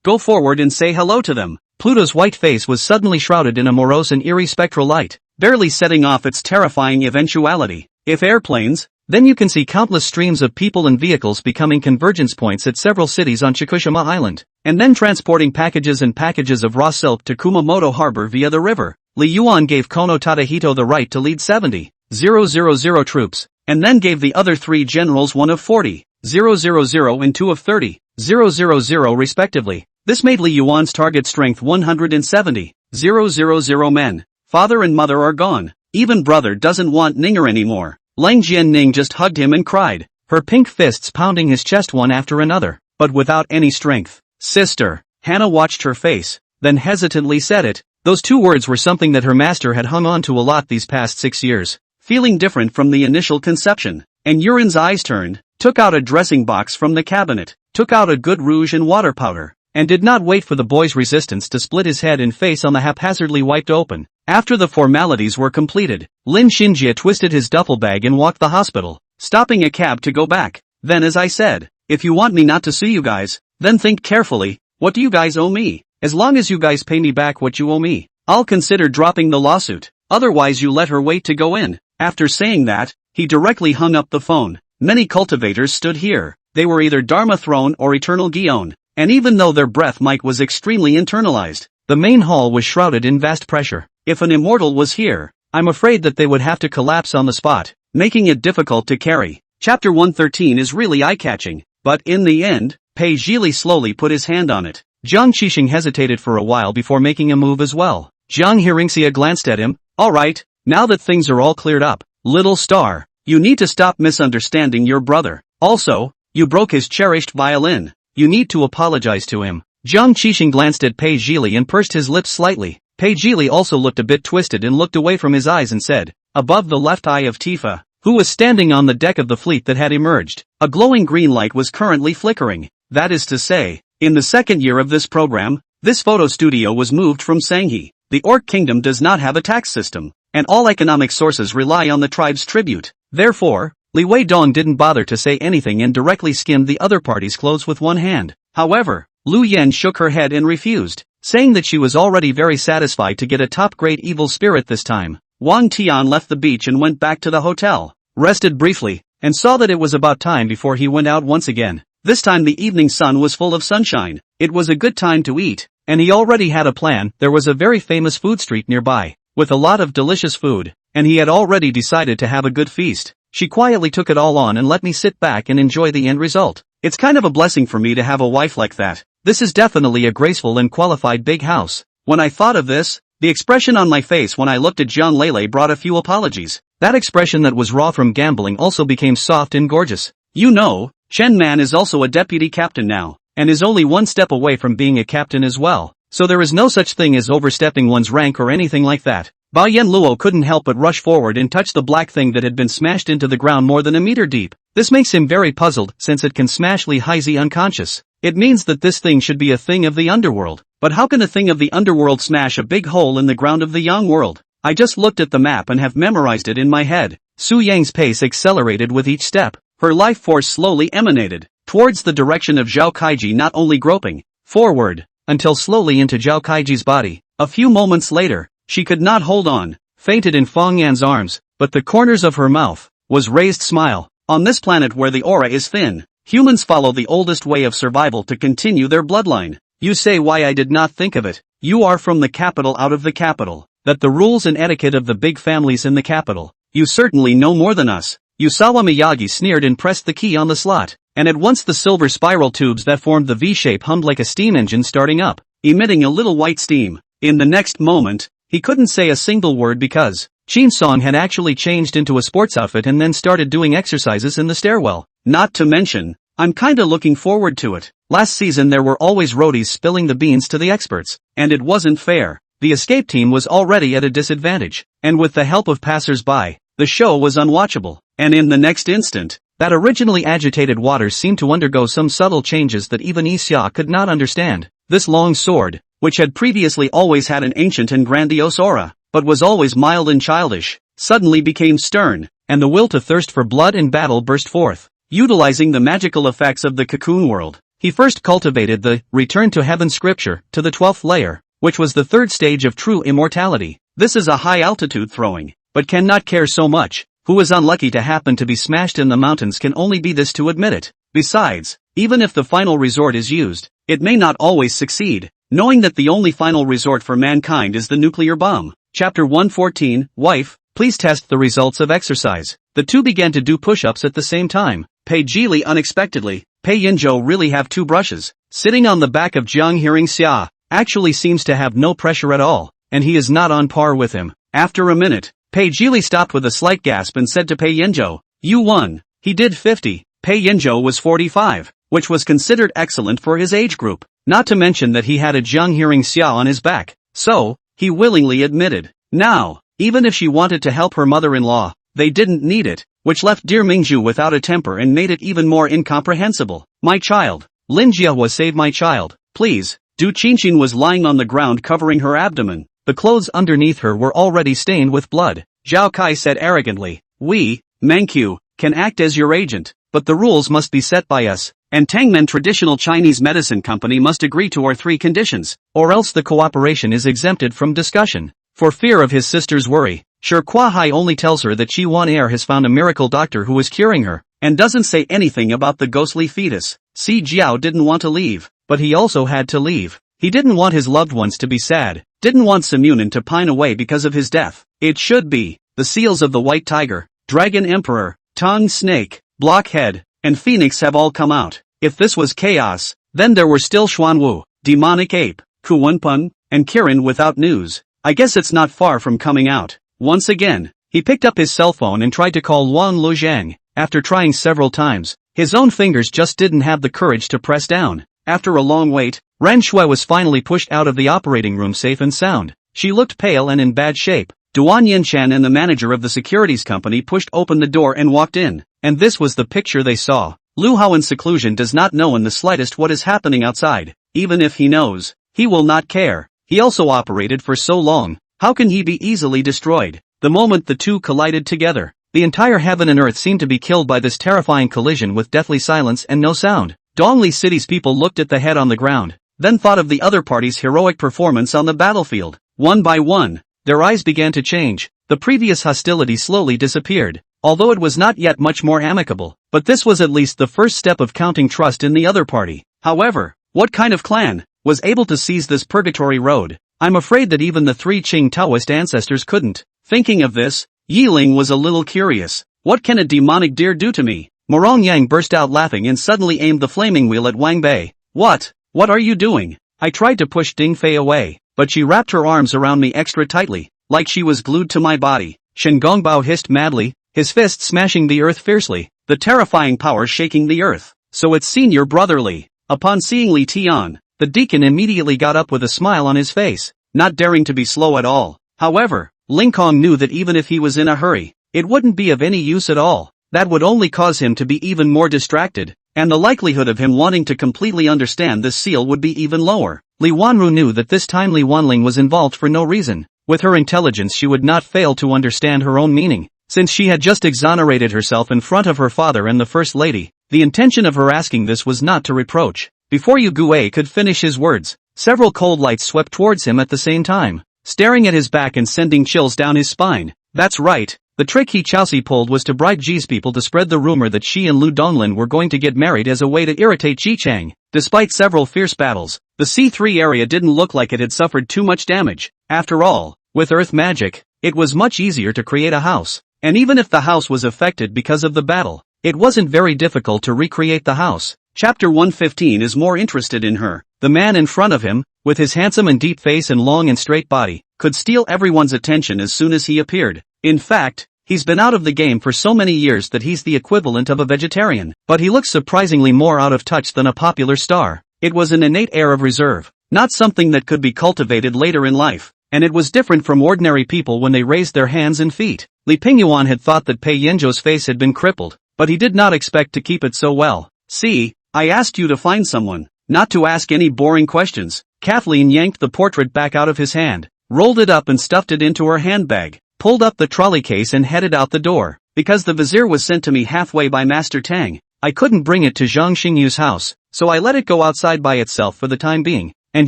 Go forward and say hello to them. Pluto's white face was suddenly shrouded in a morose and eerie spectral light, barely setting off its terrifying eventuality. If airplanes, then you can see countless streams of people and vehicles becoming convergence points at several cities on Chikushima Island, and then transporting packages and packages of raw silk to Kumamoto Harbor via the river. Li Yuan gave Kono Tadahito the right to lead 70,000 troops, and then gave the other 3 generals one of 40,000 and 2 of 30,000 respectively. This made Li Yuan's target strength 170,000 men. Father and mother are gone. Even brother doesn't want Ninger anymore. Lang Jianning just hugged him and cried, her pink fists pounding his chest one after another, but without any strength. "Sister." Hannah watched her face, then hesitantly said it. Those 2 words were something that her master had hung on to a lot these past 6 years. Feeling different from the initial conception, and Urin's eyes turned, took out a dressing box from the cabinet, took out a good rouge and water powder, and did not wait for the boy's resistance to split his head and face on the haphazardly wiped open. After the formalities were completed, Lin Xinjie twisted his duffel bag and walked the hospital, stopping a cab to go back. "Then as I said, if you want me not to sue you guys, then think carefully, what do you guys owe me? As long as you guys pay me back what you owe me, I'll consider dropping the lawsuit, otherwise you let her wait to go in." After saying that, he directly hung up the phone. Many cultivators stood here. They were either Dharma Throne or Eternal Gion, and even though their breath mic was extremely internalized, the main hall was shrouded in vast pressure. If an immortal was here, I'm afraid that they would have to collapse on the spot, making it difficult to carry. Chapter 113 is really eye-catching, but in the end, Pei Zhili slowly put his hand on it. Jiang Qixing hesitated for a while before making a move as well. Jiang Hearingxia glanced at him. "Alright, now that things are all cleared up, little star, you need to stop misunderstanding your brother. Also, you broke his cherished violin. You need to apologize to him." Jiang Qixing glanced at Pei Zhili and pursed his lips slightly. Pei Zhili also looked a bit twisted and looked away from his eyes and said, above the left eye of Tifa, who was standing on the deck of the fleet that had emerged, a glowing green light was currently flickering. That is to say, in the second year of this program, this photo studio was moved from Sanghi. The Orc Kingdom does not have a tax system, and all economic sources rely on the tribe's tribute. Therefore, Li Weidong didn't bother to say anything and directly skimmed the other party's clothes with one hand. However, Lu Yen shook her head and refused, saying that she was already very satisfied to get a top-grade evil spirit this time. Wang Tian left the beach and went back to the hotel, rested briefly, and saw that it was about time before he went out once again. This time the evening sun was full of sunshine. It was a good time to eat, And he already had a plan. There was a very famous food street nearby, with a lot of delicious food, and he had already decided to have a good feast. She quietly took it all on and let me sit back and enjoy the end result. It's kind of a blessing for me to have a wife like that. This is definitely a graceful and qualified big house. When I thought of this, the expression on my face when I looked at Jiang Lele brought a few apologies. That expression that was raw from gambling also became soft and gorgeous. You know, Chen Man is also a deputy captain now, and is only one step away from being a captain as well. So there is no such thing as overstepping one's rank or anything like that. Bai Yanluo couldn't help but rush forward and touch the black thing that had been smashed into the ground more than a meter deep. This makes him very puzzled since it can smash Li Haizi unconscious. It means that this thing should be a thing of the underworld. But how can a thing of the underworld smash a big hole in the ground of the Yang world? I just looked at the map and have memorized it in my head. Su Yang's pace accelerated with each step. Her life force slowly emanated towards the direction of Zhao Kaiji, not only groping forward, until slowly into Zhao Kaiji's body. A few moments later, she could not hold on, fainted in Feng Yan's arms, but the corners of her mouth was raised smile. On this planet where the aura is thin, humans follow the oldest way of survival to continue their bloodline. You say why I did not think of it. You are from the capital, out of the capital. That the rules and etiquette of the big families in the capital. You certainly know more than us. Yusawa Miyagi sneered and pressed the key on the slot, and at once the silver spiral tubes that formed the V-shape hummed like a steam engine starting up, emitting a little white steam. In the next moment, he couldn't say a single word because Chin Song had actually changed into a sports outfit and then started doing exercises in the stairwell. Not to mention, I'm kinda looking forward to it. Last season there were always roadies spilling the beans to the experts, and it wasn't fair. The escape team was already at a disadvantage, and with the help of passers-by, the show was unwatchable. And in the next instant, that originally agitated waters seemed to undergo some subtle changes that even Xia could not understand. This long sword, which had previously always had an ancient and grandiose aura, but was always mild and childish, suddenly became stern, and the will to thirst for blood and battle burst forth. Utilizing the magical effects of the cocoon world, he first cultivated the return to heaven scripture to the 12th layer, which was the third stage of true immortality. This is a high-altitude throwing, but cannot care so much. Who is unlucky to happen to be smashed in the mountains can only be this to admit it. Besides, even if the final resort is used, it may not always succeed, knowing that the only final resort for mankind is the nuclear bomb. Chapter 114, Wife, please test the results of exercise. The two began to do push-ups at the same time. Pei Jili unexpectedly, Pei Yanzhou really have two brushes. Sitting on the back of Jiang Hearingxia, actually seems to have no pressure at all, and he is not on par with him. After a minute, Pei Jili stopped with a slight gasp and said to Pei Yanzhou, "You won." He did 50. Pei Yanzhou was 45, which was considered excellent for his age group, not to mention that he had a Jiang Hearingxia on his back, so, he willingly admitted. Now, even if she wanted to help her mother-in-law, they didn't need it, which left dear Mingzhu without a temper and made it even more incomprehensible. "My child, Lin Jiahua, save my child, please." Du Qinshin was lying on the ground covering her abdomen. The clothes underneath her were already stained with blood. Zhao Kai said arrogantly, "We, Mangqiu, can act as your agent, but the rules must be set by us, and Tangmen Traditional Chinese Medicine Company must agree to our 3 conditions, or else the cooperation is exempted from discussion." For fear of his sister's worry, Shi Kuai only tells her that Qi Wan Air has found a miracle doctor who is curing her, and doesn't say anything about the ghostly fetus. Si Jiao didn't want to leave, but he also had to leave. He didn't want his loved ones to be sad, didn't want Simunin to pine away because of his death. It should be, the seals of the White Tiger, Dragon Emperor, Tongue Snake, Blockhead, and Phoenix have all come out. If this was chaos, then there were still Xuanwu, Demonic Ape, Kuwenpun, and Kirin without news. I guess it's not far from coming out. Once again, he picked up his cell phone and tried to call Wang Lujiang. After trying several times, his own fingers just didn't have the courage to press down. After a long wait, Ran Shui was finally pushed out of the operating room safe and sound. She looked pale and in bad shape. Duan Yinchan and the manager of the securities company pushed open the door and walked in, and this was the picture they saw. Lu Hao in seclusion does not know in the slightest what is happening outside. Even if he knows, he will not care. He also operated for so long, how can he be easily destroyed? The moment the two collided together, the entire heaven and earth seemed to be killed by this terrifying collision with deathly silence and no sound. Dongli City's people looked at the head on the ground, then thought of the other party's heroic performance on the battlefield. One by one, their eyes began to change. The previous hostility slowly disappeared, although it was not yet much more amicable, but this was at least the first step of counting trust in the other party. However, what kind of clan? was able to seize this purgatory road. I'm afraid that even the 3 Qing Taoist ancestors couldn't. Thinking of this, Yiling was a little curious. What can a demonic deer do to me? Morong Yang burst out laughing and suddenly aimed the flaming wheel at Wang Bei. What are you doing? I tried to push Ding Fei away, but she wrapped her arms around me extra tightly, like she was glued to my body. Shen Gongbao hissed madly, his fist smashing the earth fiercely, the terrifying power shaking the earth. So it's Senior Brother Li. Upon seeing Li Tian, the deacon immediately got up with a smile on his face, not daring to be slow at all. However, Ling Kong knew that even if he was in a hurry, it wouldn't be of any use at all. That would only cause him to be even more distracted, and the likelihood of him wanting to completely understand this seal would be even lower. Li Wanru knew that this time Li Wanling was involved for no reason. With her intelligence she would not fail to understand her own meaning. Since she had just exonerated herself in front of her father and the First Lady, the intention of her asking this was not to reproach. Before Yu Guei could finish his words, several cold lights swept towards him at the same time, staring at his back and sending chills down his spine. That's right, the trick He Chaosi pulled was to bribe Ji's people to spread the rumor that she and Lu Donglin were going to get married as a way to irritate Ji Chang. Despite several fierce battles, the C3 area didn't look like it had suffered too much damage. After all, with earth magic, it was much easier to create a house. And even if the house was affected because of the battle, it wasn't very difficult to recreate the house. Chapter 115 is more interested in her. The man in front of him, with his handsome and deep face and long and straight body, could steal everyone's attention as soon as he appeared. In fact, he's been out of the game for so many years that he's the equivalent of a vegetarian. But he looks surprisingly more out of touch than a popular star. It was an innate air of reserve, not something that could be cultivated later in life. And it was different from ordinary people when they raised their hands and feet. Li Pingyuan had thought that Pei Yanzhou's face had been crippled, but he did not expect to keep it so well. See, I asked you to find someone, not to ask any boring questions. Kathleen yanked the portrait back out of his hand, rolled it up and stuffed it into her handbag, pulled up the trolley case and headed out the door. Because the vizier was sent to me halfway by Master Tang, I couldn't bring it to Zhang Xingyu's house, so I let it go outside by itself for the time being, and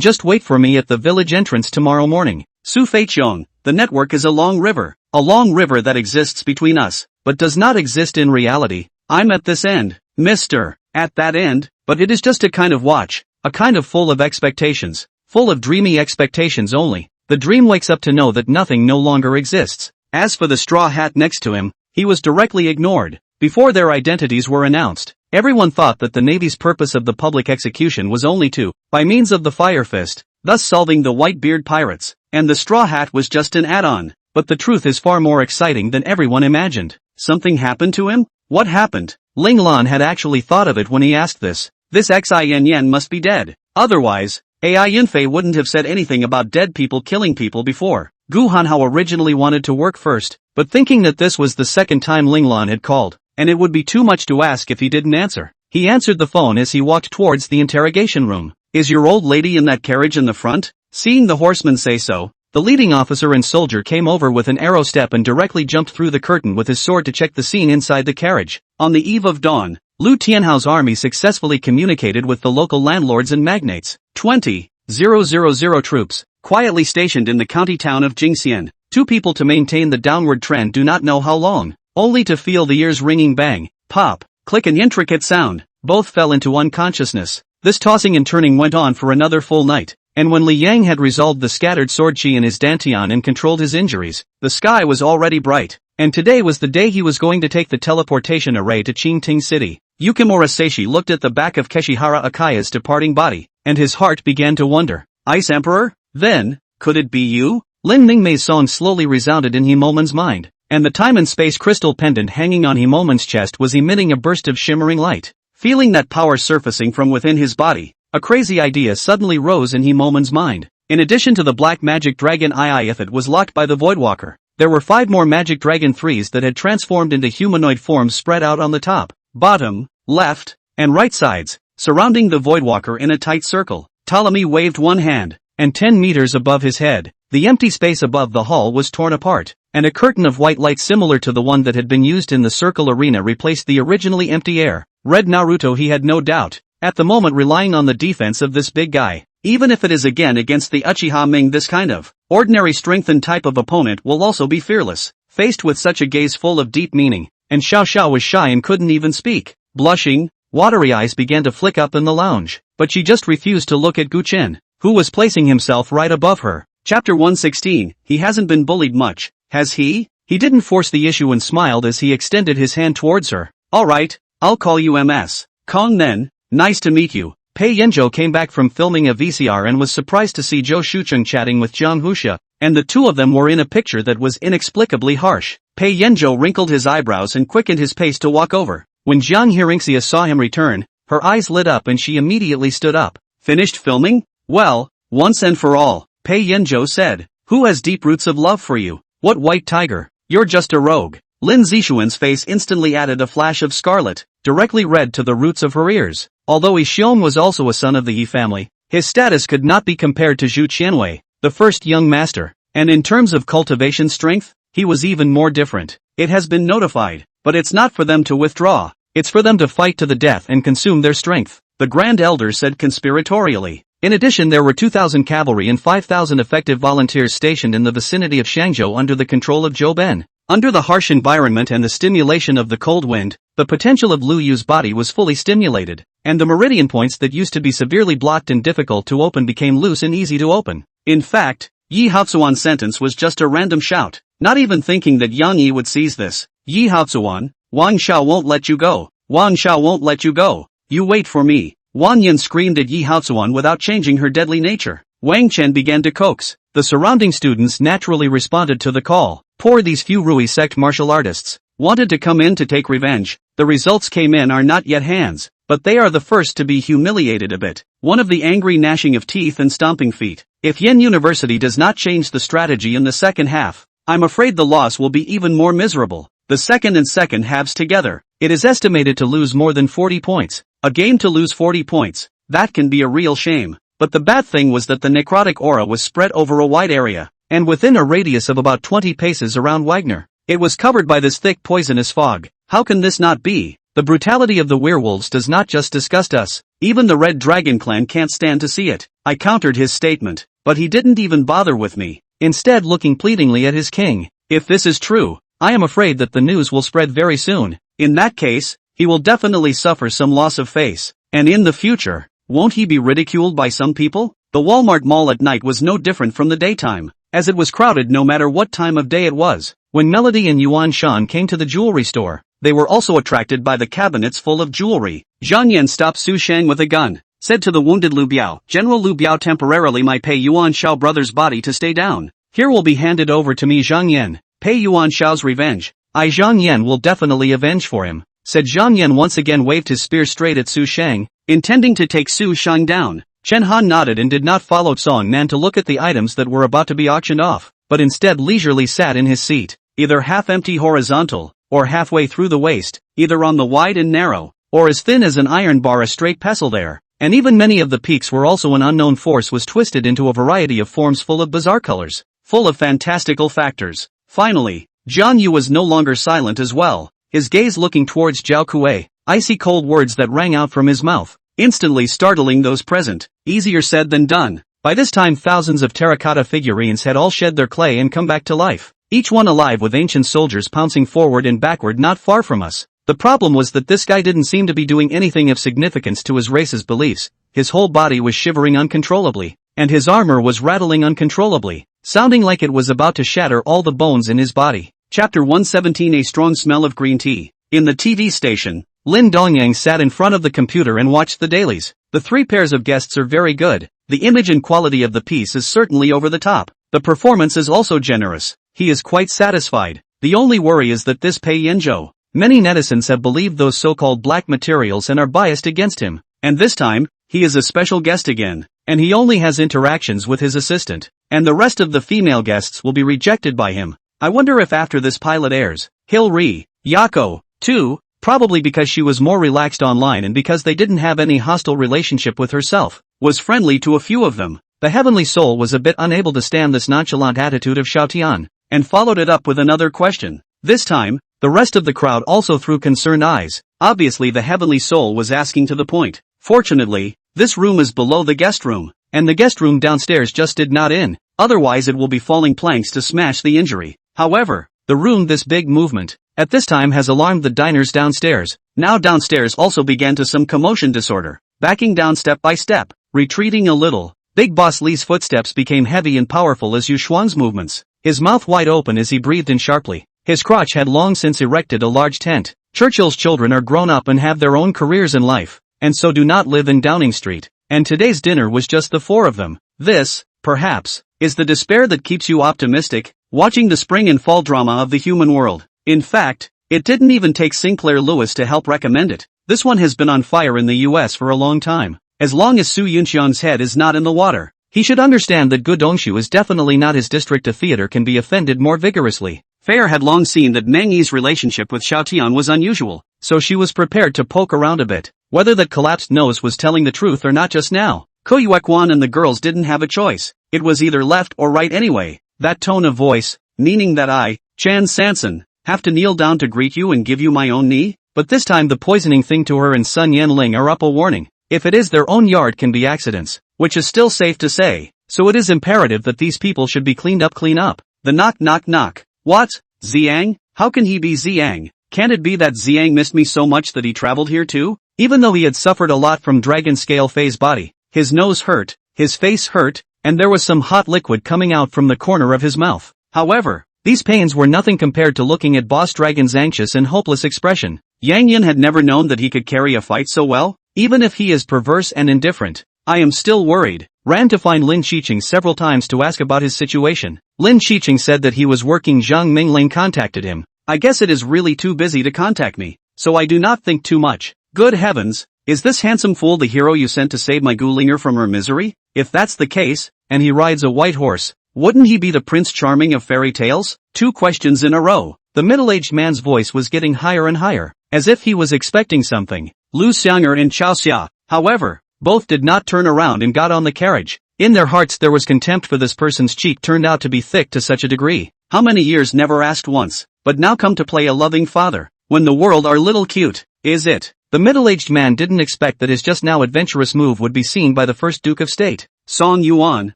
just wait for me at the village entrance tomorrow morning. Su Feiqiong, the network is a long river that exists between us, but does not exist in reality. I'm at this end, Mr. At that end, but it is just a kind of watch, a kind of full of expectations, full of dreamy expectations only. The dream wakes up to know that nothing no longer exists. As for the straw hat next to him, he was directly ignored. Before their identities were announced, everyone thought that the Navy's purpose of the public execution was only to, by means of the Fire Fist, thus solving the White-Beard pirates, and the straw hat was just an add-on. But the truth is far more exciting than everyone imagined. Something happened to him? What happened? Ling Lan had actually thought of it when he asked this. This Xin Yan must be dead. Otherwise, Ai Yunfei wouldn't have said anything about dead people killing people before. Gu Hanhao originally wanted to work first, but thinking that this was the second time Ling Lan had called, and it would be too much to ask if he didn't answer, he answered the phone as he walked towards the interrogation room. Is your old lady in that carriage in the front? Seeing the horseman say so, the leading officer and soldier came over with an arrow step and directly jumped through the curtain with his sword to check the scene inside the carriage. On the eve of dawn, Lu Tianhao's army successfully communicated with the local landlords and magnates. 20,000 troops, quietly stationed in the county town of Jingxian. 2 people to maintain the downward trend do not know how long, only to feel the ears ringing bang, pop, click an intricate sound. Both fell into unconsciousness. This tossing and turning went on for another full night. And when Li Yang had resolved the scattered sword chi in his dantian and controlled his injuries, the sky was already bright. And today was the day he was going to take the teleportation array to Qingting City. Yukimura Seishi looked at the back of Keshihara Akaya's departing body, and his heart began to wonder. Ice Emperor? Then, could it be you? Lin Ningmei's song slowly resounded in Himomen's mind, and the time and space crystal pendant hanging on Himomen's chest was emitting a burst of shimmering light. Feeling that power surfacing from within his body, a crazy idea suddenly rose in Himomen's mind. In addition to the black magic dragon Ii if it was locked by the Voidwalker, there were 5 more magic dragon 3s that had transformed into humanoid forms spread out on the top, bottom, left, and right sides, surrounding the Voidwalker in a tight circle. Ptolemy waved one hand, and 10 meters above his head, the empty space above the hall was torn apart, and a curtain of white light similar to the one that had been used in the circle arena replaced the originally empty air. Red Naruto, he had no doubt, at the moment relying on the defense of this big guy. Even if it is again against the Uchiha Ming, this kind of ordinary strength and type of opponent will also be fearless, faced with such a gaze full of deep meaning, and Xiao Xiao was shy and couldn't even speak. Blushing, watery eyes began to flick up in the lounge, but she just refused to look at Gu Chen, who was placing himself right above her. Chapter 116, he hasn't been bullied much, has he? He didn't force the issue and smiled as he extended his hand towards her. Alright, I'll call you MS. Kong then, nice to meet you. Pei Yanzhou came back from filming a VCR and was surprised to see Zhou Shucheng chatting with Jiang Huxia, and the two of them were in a picture that was inexplicably harsh. Pei Yanzhou wrinkled his eyebrows and quickened his pace to walk over. When Jiang Hearingxia saw him return, her eyes lit up and she immediately stood up. Finished filming? Well, once and for all, Pei Yanzhou said. Who has deep roots of love for you? What white tiger? You're just a rogue. Lin Zixuan's face instantly added a flash of scarlet, directly red to the roots of her ears. Although Yi Xiong was also a son of the Yi family, his status could not be compared to Zhu Qianwei, the first young master, and in terms of cultivation strength, he was even more different. It has been notified, but it's not for them to withdraw, it's for them to fight to the death and consume their strength, the Grand Elder said conspiratorially. In addition, there were 2,000 cavalry and 5,000 effective volunteers stationed in the vicinity of Shangzhou under the control of Zhou Ben. Under the harsh environment and the stimulation of the cold wind, the potential of Lu Yu's body was fully stimulated, and the meridian points that used to be severely blocked and difficult to open became loose and easy to open. In fact, Yi Haozuan's sentence was just a random shout, not even thinking that Yang Yi would seize this. Yi Haozuan, Wang Xiao won't let you go. Wang Xiao won't let you go. You wait for me. Wang Yan screamed at Yi Haozuan without changing her deadly nature. Wang Chen began to coax. The surrounding students naturally responded to the call. Poor these few Rui sect martial artists. Wanted to come in to take revenge. The results came in are not yet hands, but they are the first to be humiliated a bit. One of the angry gnashing of teeth and stomping feet. If Yen University does not change the strategy in the second half, I'm afraid the loss will be even more miserable. The second and second halves together, it is estimated to lose more than 40 points. A game to lose 40 points, that can be a real shame. But the bad thing was that the necrotic aura was spread over a wide area, and within a radius of about 20 paces around Wagner. It was covered by this thick poisonous fog. How can this not be? The brutality of the werewolves does not just disgust us, even the Red Dragon clan can't stand to see it. I countered his statement, but he didn't even bother with me, instead looking pleadingly at his king. If this is true, I am afraid that the news will spread very soon. In that case, he will definitely suffer some loss of face, and in the future, won't he be ridiculed by some people? The Walmart mall at night was no different from the daytime, as it was crowded no matter what time of day it was. When Melody and Yuan Shan came to the jewelry store, they were also attracted by the cabinets full of jewelry. Zhang Yan stopped Su Shang with a gun, said to the wounded Lu Biao, General Lu Biao temporarily might pay Yuan Shao brother's body to stay down. Here will be handed over to me Zhang Yan. Pay Yuan Shao's revenge. I Zhang Yan will definitely avenge for him, said Zhang Yan once again waved his spear straight at Su Shang, intending to take Su Shang down. Chen Han nodded and did not follow Song Nan to look at the items that were about to be auctioned off, but instead leisurely sat in his seat, either half-empty horizontal, or halfway through the waist, either on the wide and narrow, or as thin as an iron bar a straight pestle there, and even many of the peaks were also an unknown force was twisted into a variety of forms full of bizarre colors, full of fantastical factors. Finally, Jiang Yu was no longer silent as well, his gaze looking towards Zhao Kuei, icy cold words that rang out from his mouth, instantly startling those present. Easier said than done. By this time thousands of terracotta figurines had all shed their clay and come back to life, each one alive with ancient soldiers pouncing forward and backward not far from us. The problem was that this guy didn't seem to be doing anything of significance to his race's beliefs. His whole body was shivering uncontrollably, and his armor was rattling uncontrollably, sounding like it was about to shatter all the bones in his body. Chapter 117 A strong smell of green tea. In the TV station, Lin Dongyang sat in front of the computer and watched the dailies. The three pairs of guests are very good. The image and quality of the piece is certainly over the top. The performance is also generous. He is quite satisfied. The only worry is that this Pei Yanzhou. Many netizens have believed those so-called black materials and are biased against him. And this time, he is a special guest again. And he only has interactions with his assistant. And the rest of the female guests will be rejected by him. I wonder if after this pilot airs, he'll Yako, too. Probably because she was more relaxed online and because they didn't have any hostile relationship with herself, was friendly to a few of them. The heavenly soul was a bit unable to stand this nonchalant attitude of Xiaotian, and followed it up with another question. This time, the rest of the crowd also threw concerned eyes. Obviously the heavenly soul was asking to the point. Fortunately, this room is below the guest room, and the guest room downstairs just did not in, otherwise it will be falling planks to smash the injury. However, the room this big movement, at this time has alarmed the diners downstairs. Now downstairs also began to some commotion disorder, backing down step by step, retreating a little. Big Boss Li's footsteps became heavy and powerful as Yu Xuan's movements, his mouth wide open as he breathed in sharply. His crotch had long since erected a large tent. Churchill's children are grown up and have their own careers in life, and so do not live in Downing Street, and today's dinner was just the four of them. This, perhaps, is the despair that keeps you optimistic, watching the spring and fall drama of the human world. In fact, it didn't even take Sinclair Lewis to help recommend it. This one has been on fire in the US for a long time. As long as Su Yunxian's head is not in the water, he should understand that Gudongshu is definitely not his district. A theater can be offended more vigorously. Fair had long seen that Meng Yi's relationship with Xiao Tian was unusual, so she was prepared to poke around a bit. Whether that collapsed nose was telling the truth or not just now, Koyuekwan and the girls didn't have a choice. It was either left or right anyway. That tone of voice, meaning that I, Chan Sanson, have to kneel down to greet you and give you my own knee? But this time the poisoning thing to her and Sun Yanling are up a warning. If it is their own yard can be accidents, which is still safe to say, so it is imperative that these people should be clean up. The knock knock knock. What? Jiang? How can he be Jiang? Can't it be that Jiang missed me so much that he traveled here too? Even though he had suffered a lot from dragon scale phase body, his nose hurt, his face hurt, and there was some hot liquid coming out from the corner of his mouth. However, these pains were nothing compared to looking at Boss Dragon's anxious and hopeless expression. Yang Yin had never known that he could carry a fight so well. Even if he is perverse and indifferent, I am still worried. Ran to find Lin Qiqing several times to ask about his situation. Lin Qiqing said that he was working. Zhang Mingling contacted him. I guess it is really too busy to contact me, so I do not think too much. Good heavens, is this handsome fool the hero you sent to save my Gulinger from her misery? If that's the case, and he rides a white horse, wouldn't he be the Prince Charming of fairy tales? 2 questions in a row. The middle-aged man's voice was getting higher and higher, as if he was expecting something. Lu Xianger and Chao Xia, however, both did not turn around and got on the carriage. In their hearts there was contempt for this person's cheek turned out to be thick to such a degree. How many years never asked once, but now come to play a loving father, when the world are little cute, is it? The middle-aged man didn't expect that his just now adventurous move would be seen by the first Duke of State, Song Yuan,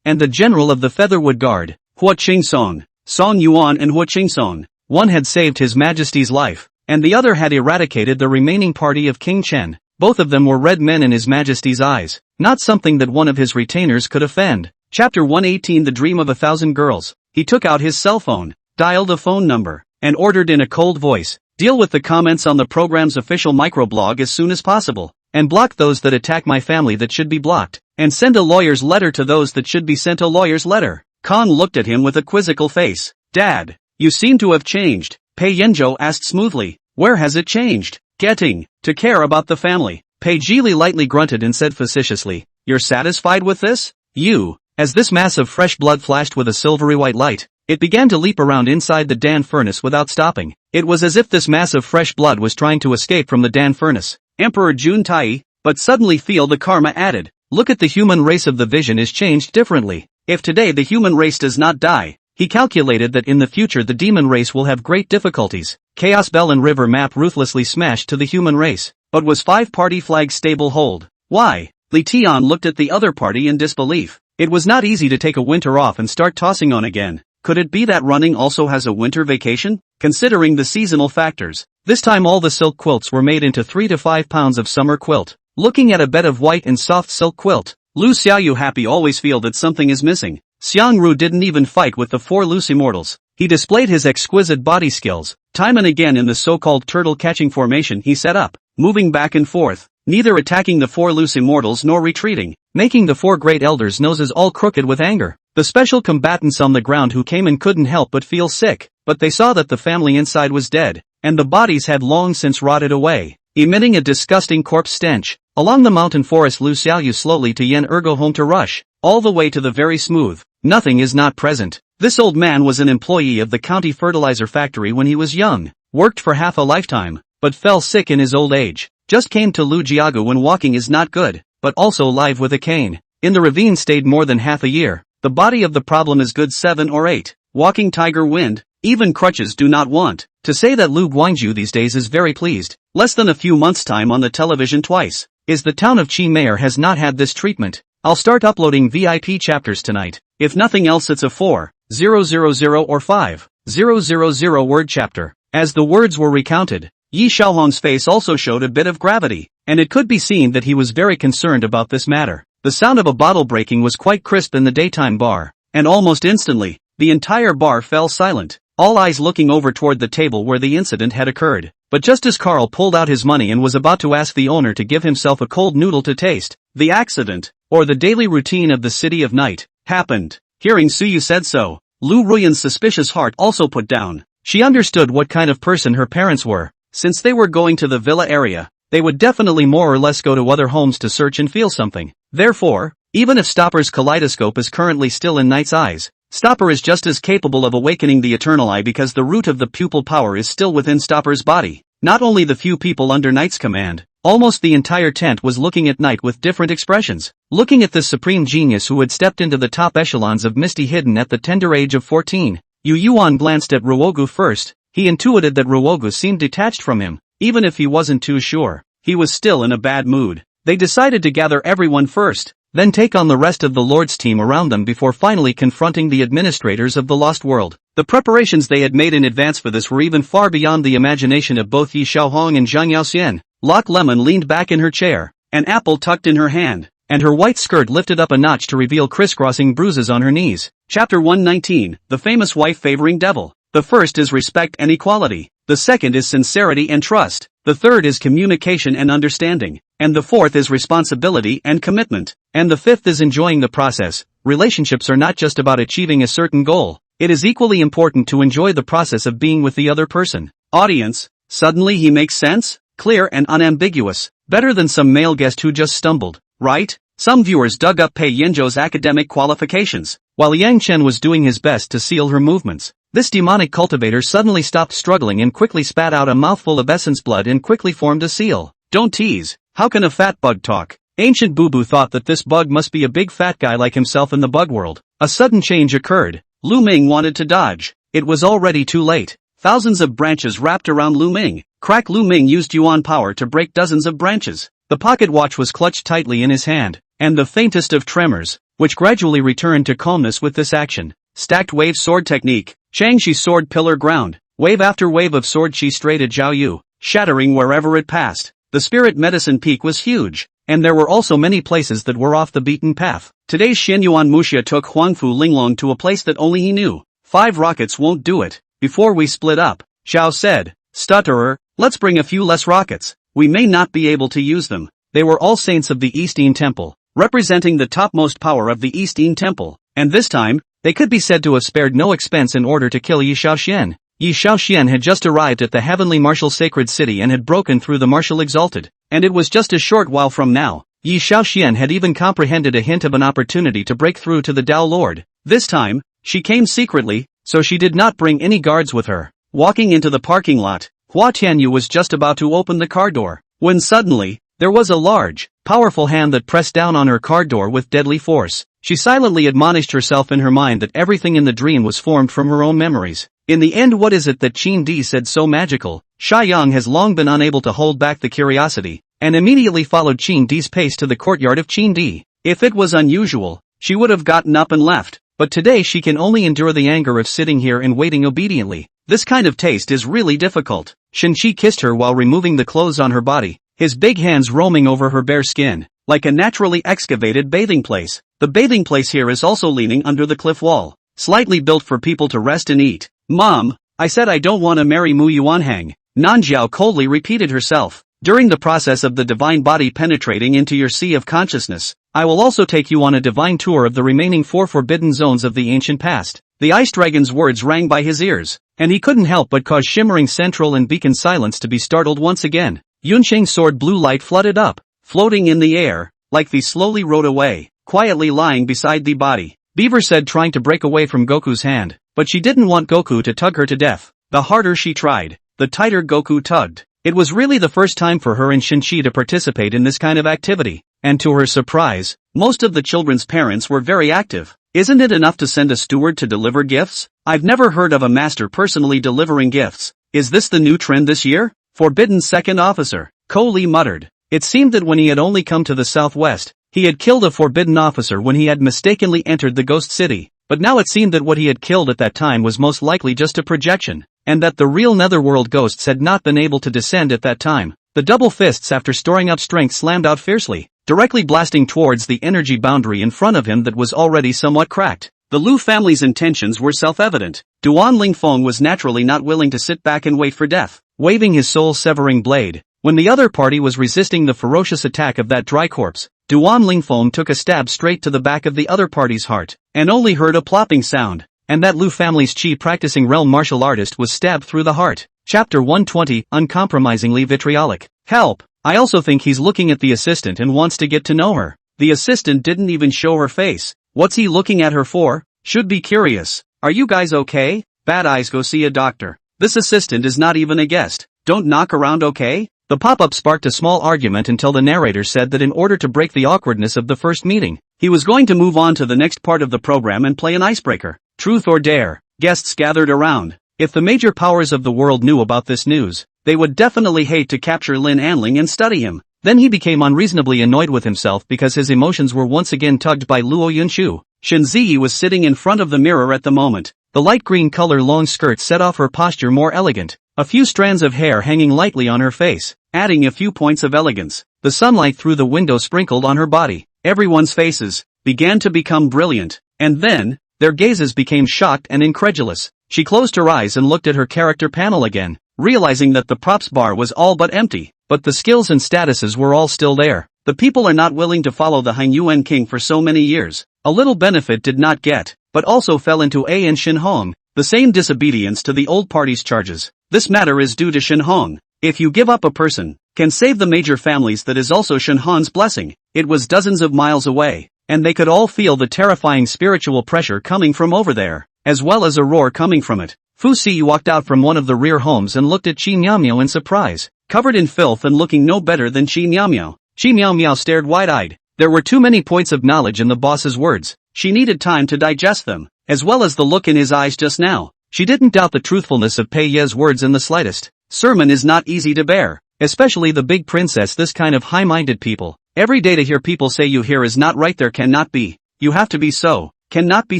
and the general of the Featherwood Guard, Hua Qingsong. Song Yuan and Hua Qingsong. One had saved His Majesty's life, and the other had eradicated the remaining party of King Chen. Both of them were red men in His Majesty's eyes, not something that one of his retainers could offend. Chapter 118 The Dream of 1,000 Girls. He took out his cell phone, dialed a phone number, and ordered in a cold voice, deal with the comments on the program's official microblog as soon as possible, and block those that attack my family that should be blocked, and send a lawyer's letter to those that should be sent a lawyer's letter. Khan looked at him with a quizzical face. Dad, you seem to have changed, Pei Yanzhou asked smoothly. Where has it changed? Getting to care about the family. Pei Jili lightly grunted and said facetiously, you're satisfied with this? You. As this mass of fresh blood flashed with a silvery white light, it began to leap around inside the Dan furnace without stopping. It was as if this mass of fresh blood was trying to escape from the Dan furnace. Emperor Jun Tai, but suddenly feel the karma added. Look at the human race of the vision is changed differently. If today the human race does not die, he calculated that in the future the demon race will have great difficulties. Chaos Bell and River map ruthlessly smashed to the human race, but was 5-party flag stable hold. Why? Li Tian looked at the other party in disbelief. It was not easy to take a winter off and start tossing on again. Could it be that running also has a winter vacation? Considering the seasonal factors, this time all the silk quilts were made into 3 to 5 pounds of summer quilt. Looking at a bed of white and soft silk quilt, Lu Xiaoyu happy always feel that something is missing. Xiang Ru didn't even fight with the 4 loose immortals. He displayed his exquisite body skills, time and again in the so-called turtle-catching formation he set up, moving back and forth, neither attacking the 4 loose immortals nor retreating, making the 4 great elders' noses all crooked with anger. The special combatants on the ground who came and couldn't help but feel sick, but they saw that the family inside was dead, and the bodies had long since rotted away, emitting a disgusting corpse stench. Along the mountain forest Lu Xiaoyu slowly to Yen Ergo home to rush, all the way to the very smooth. Nothing is not present. This old man was an employee of the county fertilizer factory when he was young, worked for half a lifetime, but fell sick in his old age. Just came to Lu Jiagu when walking is not good, but also live with a cane. In the ravine stayed more than half a year. The body of the problem is good 7 or 8. Walking tiger wind, even crutches do not want. To say that Lu Guangzhou these days is very pleased. Less than a few months' time on the television twice. Is the town of Chi Mayor has not had this treatment. I'll start uploading VIP chapters tonight. If nothing else it's a 4,000 or 5,000 word chapter. As the words were recounted, Yi Xiaohong's face also showed a bit of gravity, and it could be seen that he was very concerned about this matter. The sound of a bottle breaking was quite crisp in the daytime bar, and almost instantly, the entire bar fell silent, all eyes looking over toward the table where the incident had occurred. But just as Carl pulled out his money and was about to ask the owner to give himself a cold noodle to taste, the accident, or the daily routine of the city of night, happened. Hearing Suyu said so, Lu Ruyan's suspicious heart also put down. She understood what kind of person her parents were. Since they were going to the villa area, they would definitely more or less go to other homes to search and feel something. Therefore, even if Stopper's kaleidoscope is currently still in Night's eyes, Stopper is just as capable of awakening the Eternal Eye because the root of the pupil power is still within Stopper's body. Not only the few people under Night's command, almost the entire tent was looking at Night with different expressions. Looking at this supreme genius who had stepped into the top echelons of Misty Hidden at the tender age of 14, Yu Yuan glanced at Ruogu first. He intuited that Ruogu seemed detached from him, even if he wasn't too sure. He was still in a bad mood. They decided to gather everyone first, then take on the rest of the Lord's team around them before finally confronting the administrators of the Lost World. The preparations they had made in advance for this were even far beyond the imagination of both Yi Xiaohong and Zhang Yaoxian. Lock Lemon leaned back in her chair, an apple tucked in her hand, and her white skirt lifted up a notch to reveal crisscrossing bruises on her knees. Chapter 119, The Famous Wife Favoring Devil. The first is respect and equality. The second is sincerity and trust. The third is communication and understanding. And the fourth is responsibility and commitment. And the fifth is enjoying the process. Relationships are not just about achieving a certain goal. It is equally important to enjoy the process of being with the other person. Audience, suddenly he makes sense? Clear and unambiguous. Better than some male guest who just stumbled, right? Some viewers dug up Pei Yanzhou's academic qualifications, while Yang Chen was doing his best to seal her movements. This demonic cultivator suddenly stopped struggling and quickly spat out a mouthful of essence blood and quickly formed a seal. Don't tease, how can a fat bug talk? Ancient Boo thought that this bug must be a big fat guy like himself in the bug world. A sudden change occurred. Lu Ming wanted to dodge. It was already too late. Thousands of branches wrapped around Lu Ming. Crack Lu Ming used Yuan power to break dozens of branches. The pocket watch was clutched tightly in his hand, and the faintest of tremors, which gradually returned to calmness with this action. Stacked wave sword technique. Changshi sword pillar ground. Wave after wave of sword chi straight at Zhao Yu, shattering wherever it passed. The spirit medicine peak was huge, and there were also many places that were off the beaten path. Today's Xinyuan Muxia took Huangfu Linglong to a place that only he knew. 5 rockets won't do it. Before we split up, Zhao said, Stutterer, let's bring a few less rockets. We may not be able to use them. They were all saints of the Eastine Temple, representing the topmost power of the Eastine Temple, and this time, they could be said to have spared no expense in order to kill Yi Xiaoxian. Yi Xiaoxian had just arrived at the heavenly martial sacred city and had broken through the martial exalted, and it was just a short while from now. Yi Xiaoxian had even comprehended a hint of an opportunity to break through to the Tao Lord. This time, she came secretly, so she did not bring any guards with her. Walking into the parking lot, Hua Tianyu was just about to open the car door, when suddenly, there was a large, powerful hand that pressed down on her car door with deadly force. She silently admonished herself in her mind that everything in the dream was formed from her own memories. In the end, what is it that Qin Di said so magical? Sha Yang has long been unable to hold back the curiosity, and immediately followed Qin Di's pace to the courtyard of Qin Di. If it was unusual, she would have gotten up and left, but today she can only endure the anger of sitting here and waiting obediently. This kind of taste is really difficult. Shenqi kissed her while removing the clothes on her body, his big hands roaming over her bare skin, like a naturally excavated bathing place. The bathing place here is also leaning under the cliff wall, slightly built for people to rest and eat. Mom, I said I don't want to marry Mu Yuanhang, Nanjiao coldly repeated herself. During the process of the divine body penetrating into your sea of consciousness, I will also take you on a divine tour of the remaining 4 forbidden zones of the ancient past. The ice dragon's words rang by his ears, and he couldn't help but cause shimmering central and beacon silence to be startled once again. Yunsheng's sword blue light flooded up, floating in the air, like the slowly rode away, quietly lying beside the body. Beaver said, trying to break away from Goku's hand, but she didn't want Goku to tug her to death. The harder she tried, the tighter Goku tugged. It was really the first time for her and Shinchi to participate in this kind of activity, and to her surprise, most of the children's parents were very active. Isn't it enough to send a steward to deliver gifts? I've never heard of a master personally delivering gifts. Is this the new trend this year? Forbidden second officer, Ko Li muttered. It seemed that when he had only come to the southwest, he had killed a forbidden officer when he had mistakenly entered the ghost city, but now it seemed that what he had killed at that time was most likely just a projection, and that the real netherworld ghosts had not been able to descend at that time. The double fists after storing up strength slammed out fiercely, directly blasting towards the energy boundary in front of him that was already somewhat cracked. The Lu family's intentions were self-evident. Duan Lingfeng was naturally not willing to sit back and wait for death, waving his soul-severing blade. When the other party was resisting the ferocious attack of that dry corpse, Duan Lingfeng took a stab straight to the back of the other party's heart, and only heard a plopping sound, and that Lu family's chi-practicing realm martial artist was stabbed through the heart. Chapter 120, Uncompromisingly Vitriolic. Help! I also think he's looking at the assistant and wants to get to know her. The assistant didn't even show her face. What's he looking at her for? Should be curious. Are you guys okay? Bad eyes, go see a doctor. This assistant is not even a guest. Don't knock around, okay? The pop-up sparked a small argument until the narrator said that in order to break the awkwardness of the first meeting, he was going to move on to the next part of the program and play an icebreaker. Truth or dare? Guests gathered around. If the major powers of the world knew about this news, they would definitely hate to capture Lin Anling and study him. Then he became unreasonably annoyed with himself because his emotions were once again tugged by Luo Yunshu. Shen Ziyi was sitting in front of the mirror at the moment. The light green color long skirt set off her posture more elegant, a few strands of hair hanging lightly on her face, adding a few points of elegance. The sunlight through the window sprinkled on her body. Everyone's faces began to become brilliant, and then, their gazes became shocked and incredulous. She closed her eyes and looked at her character panel again, realizing that the props bar was all but empty, but the skills and statuses were all still there. The people are not willing to follow the Han Yuan king for so many years. A little benefit did not get, but also fell into A and Shin Hong, the same disobedience to the old party's charges. This matter is due to Shin Hong. If you give up a person, can save the major families, that is also Shin Hong's blessing. It was dozens of miles away, and they could all feel the terrifying spiritual pressure coming from over there, as well as a roar coming from it. Fu Si walked out from one of the rear homes and looked at Qi Miao Miao in surprise, covered in filth and looking no better than Qi Miao Miao. Qi Miao Miao stared wide-eyed. There were too many points of knowledge in the boss's words. She needed time to digest them, as well as the look in his eyes just now. She didn't doubt the truthfulness of Pei Ye's words in the slightest. Sermon is not easy to bear, especially the big princess, this kind of high-minded people. Every day to hear people say you hear is not right, there cannot be. You have to be so. Cannot be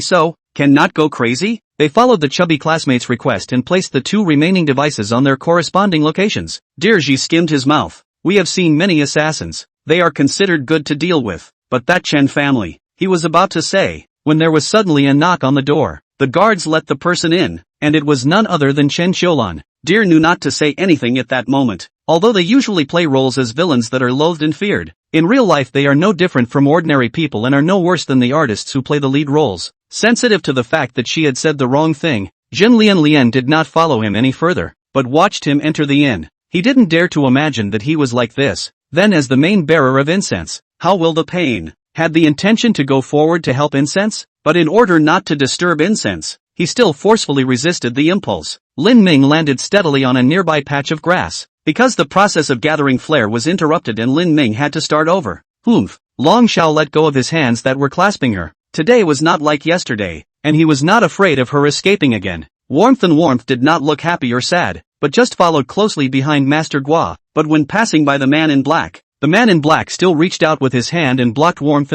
so. Cannot go crazy? They followed the chubby classmate's request and placed the two remaining devices on their corresponding locations. Dirji skimmed his mouth. We have seen many assassins. They are considered good to deal with. But that Chen family, he was about to say, when there was suddenly a knock on the door. The guards let the person in, and it was none other than Chen Xiulan. Deer knew not to say anything at that moment. Although they usually play roles as villains that are loathed and feared, in real life they are no different from ordinary people and are no worse than the artists who play the lead roles. Sensitive to the fact that she had said the wrong thing, Jin Lian did not follow him any further, but watched him enter the inn. He didn't dare to imagine that he was like this. Then, as the main bearer of incense, how will the pain? Had the intention to go forward to help incense, but in order not to disturb incense, he still forcefully resisted the impulse. Lin Ming landed steadily on a nearby patch of grass, because the process of gathering flare was interrupted and Lin Ming had to start over. Humph! Long Xiao let go of his hands that were clasping her. Today was not like yesterday, and he was not afraid of her escaping again. Warmth did not look happy or sad, but just followed closely behind Master Gua. But when passing by the man in black, the man in black still reached out with his hand and blocked Warmth.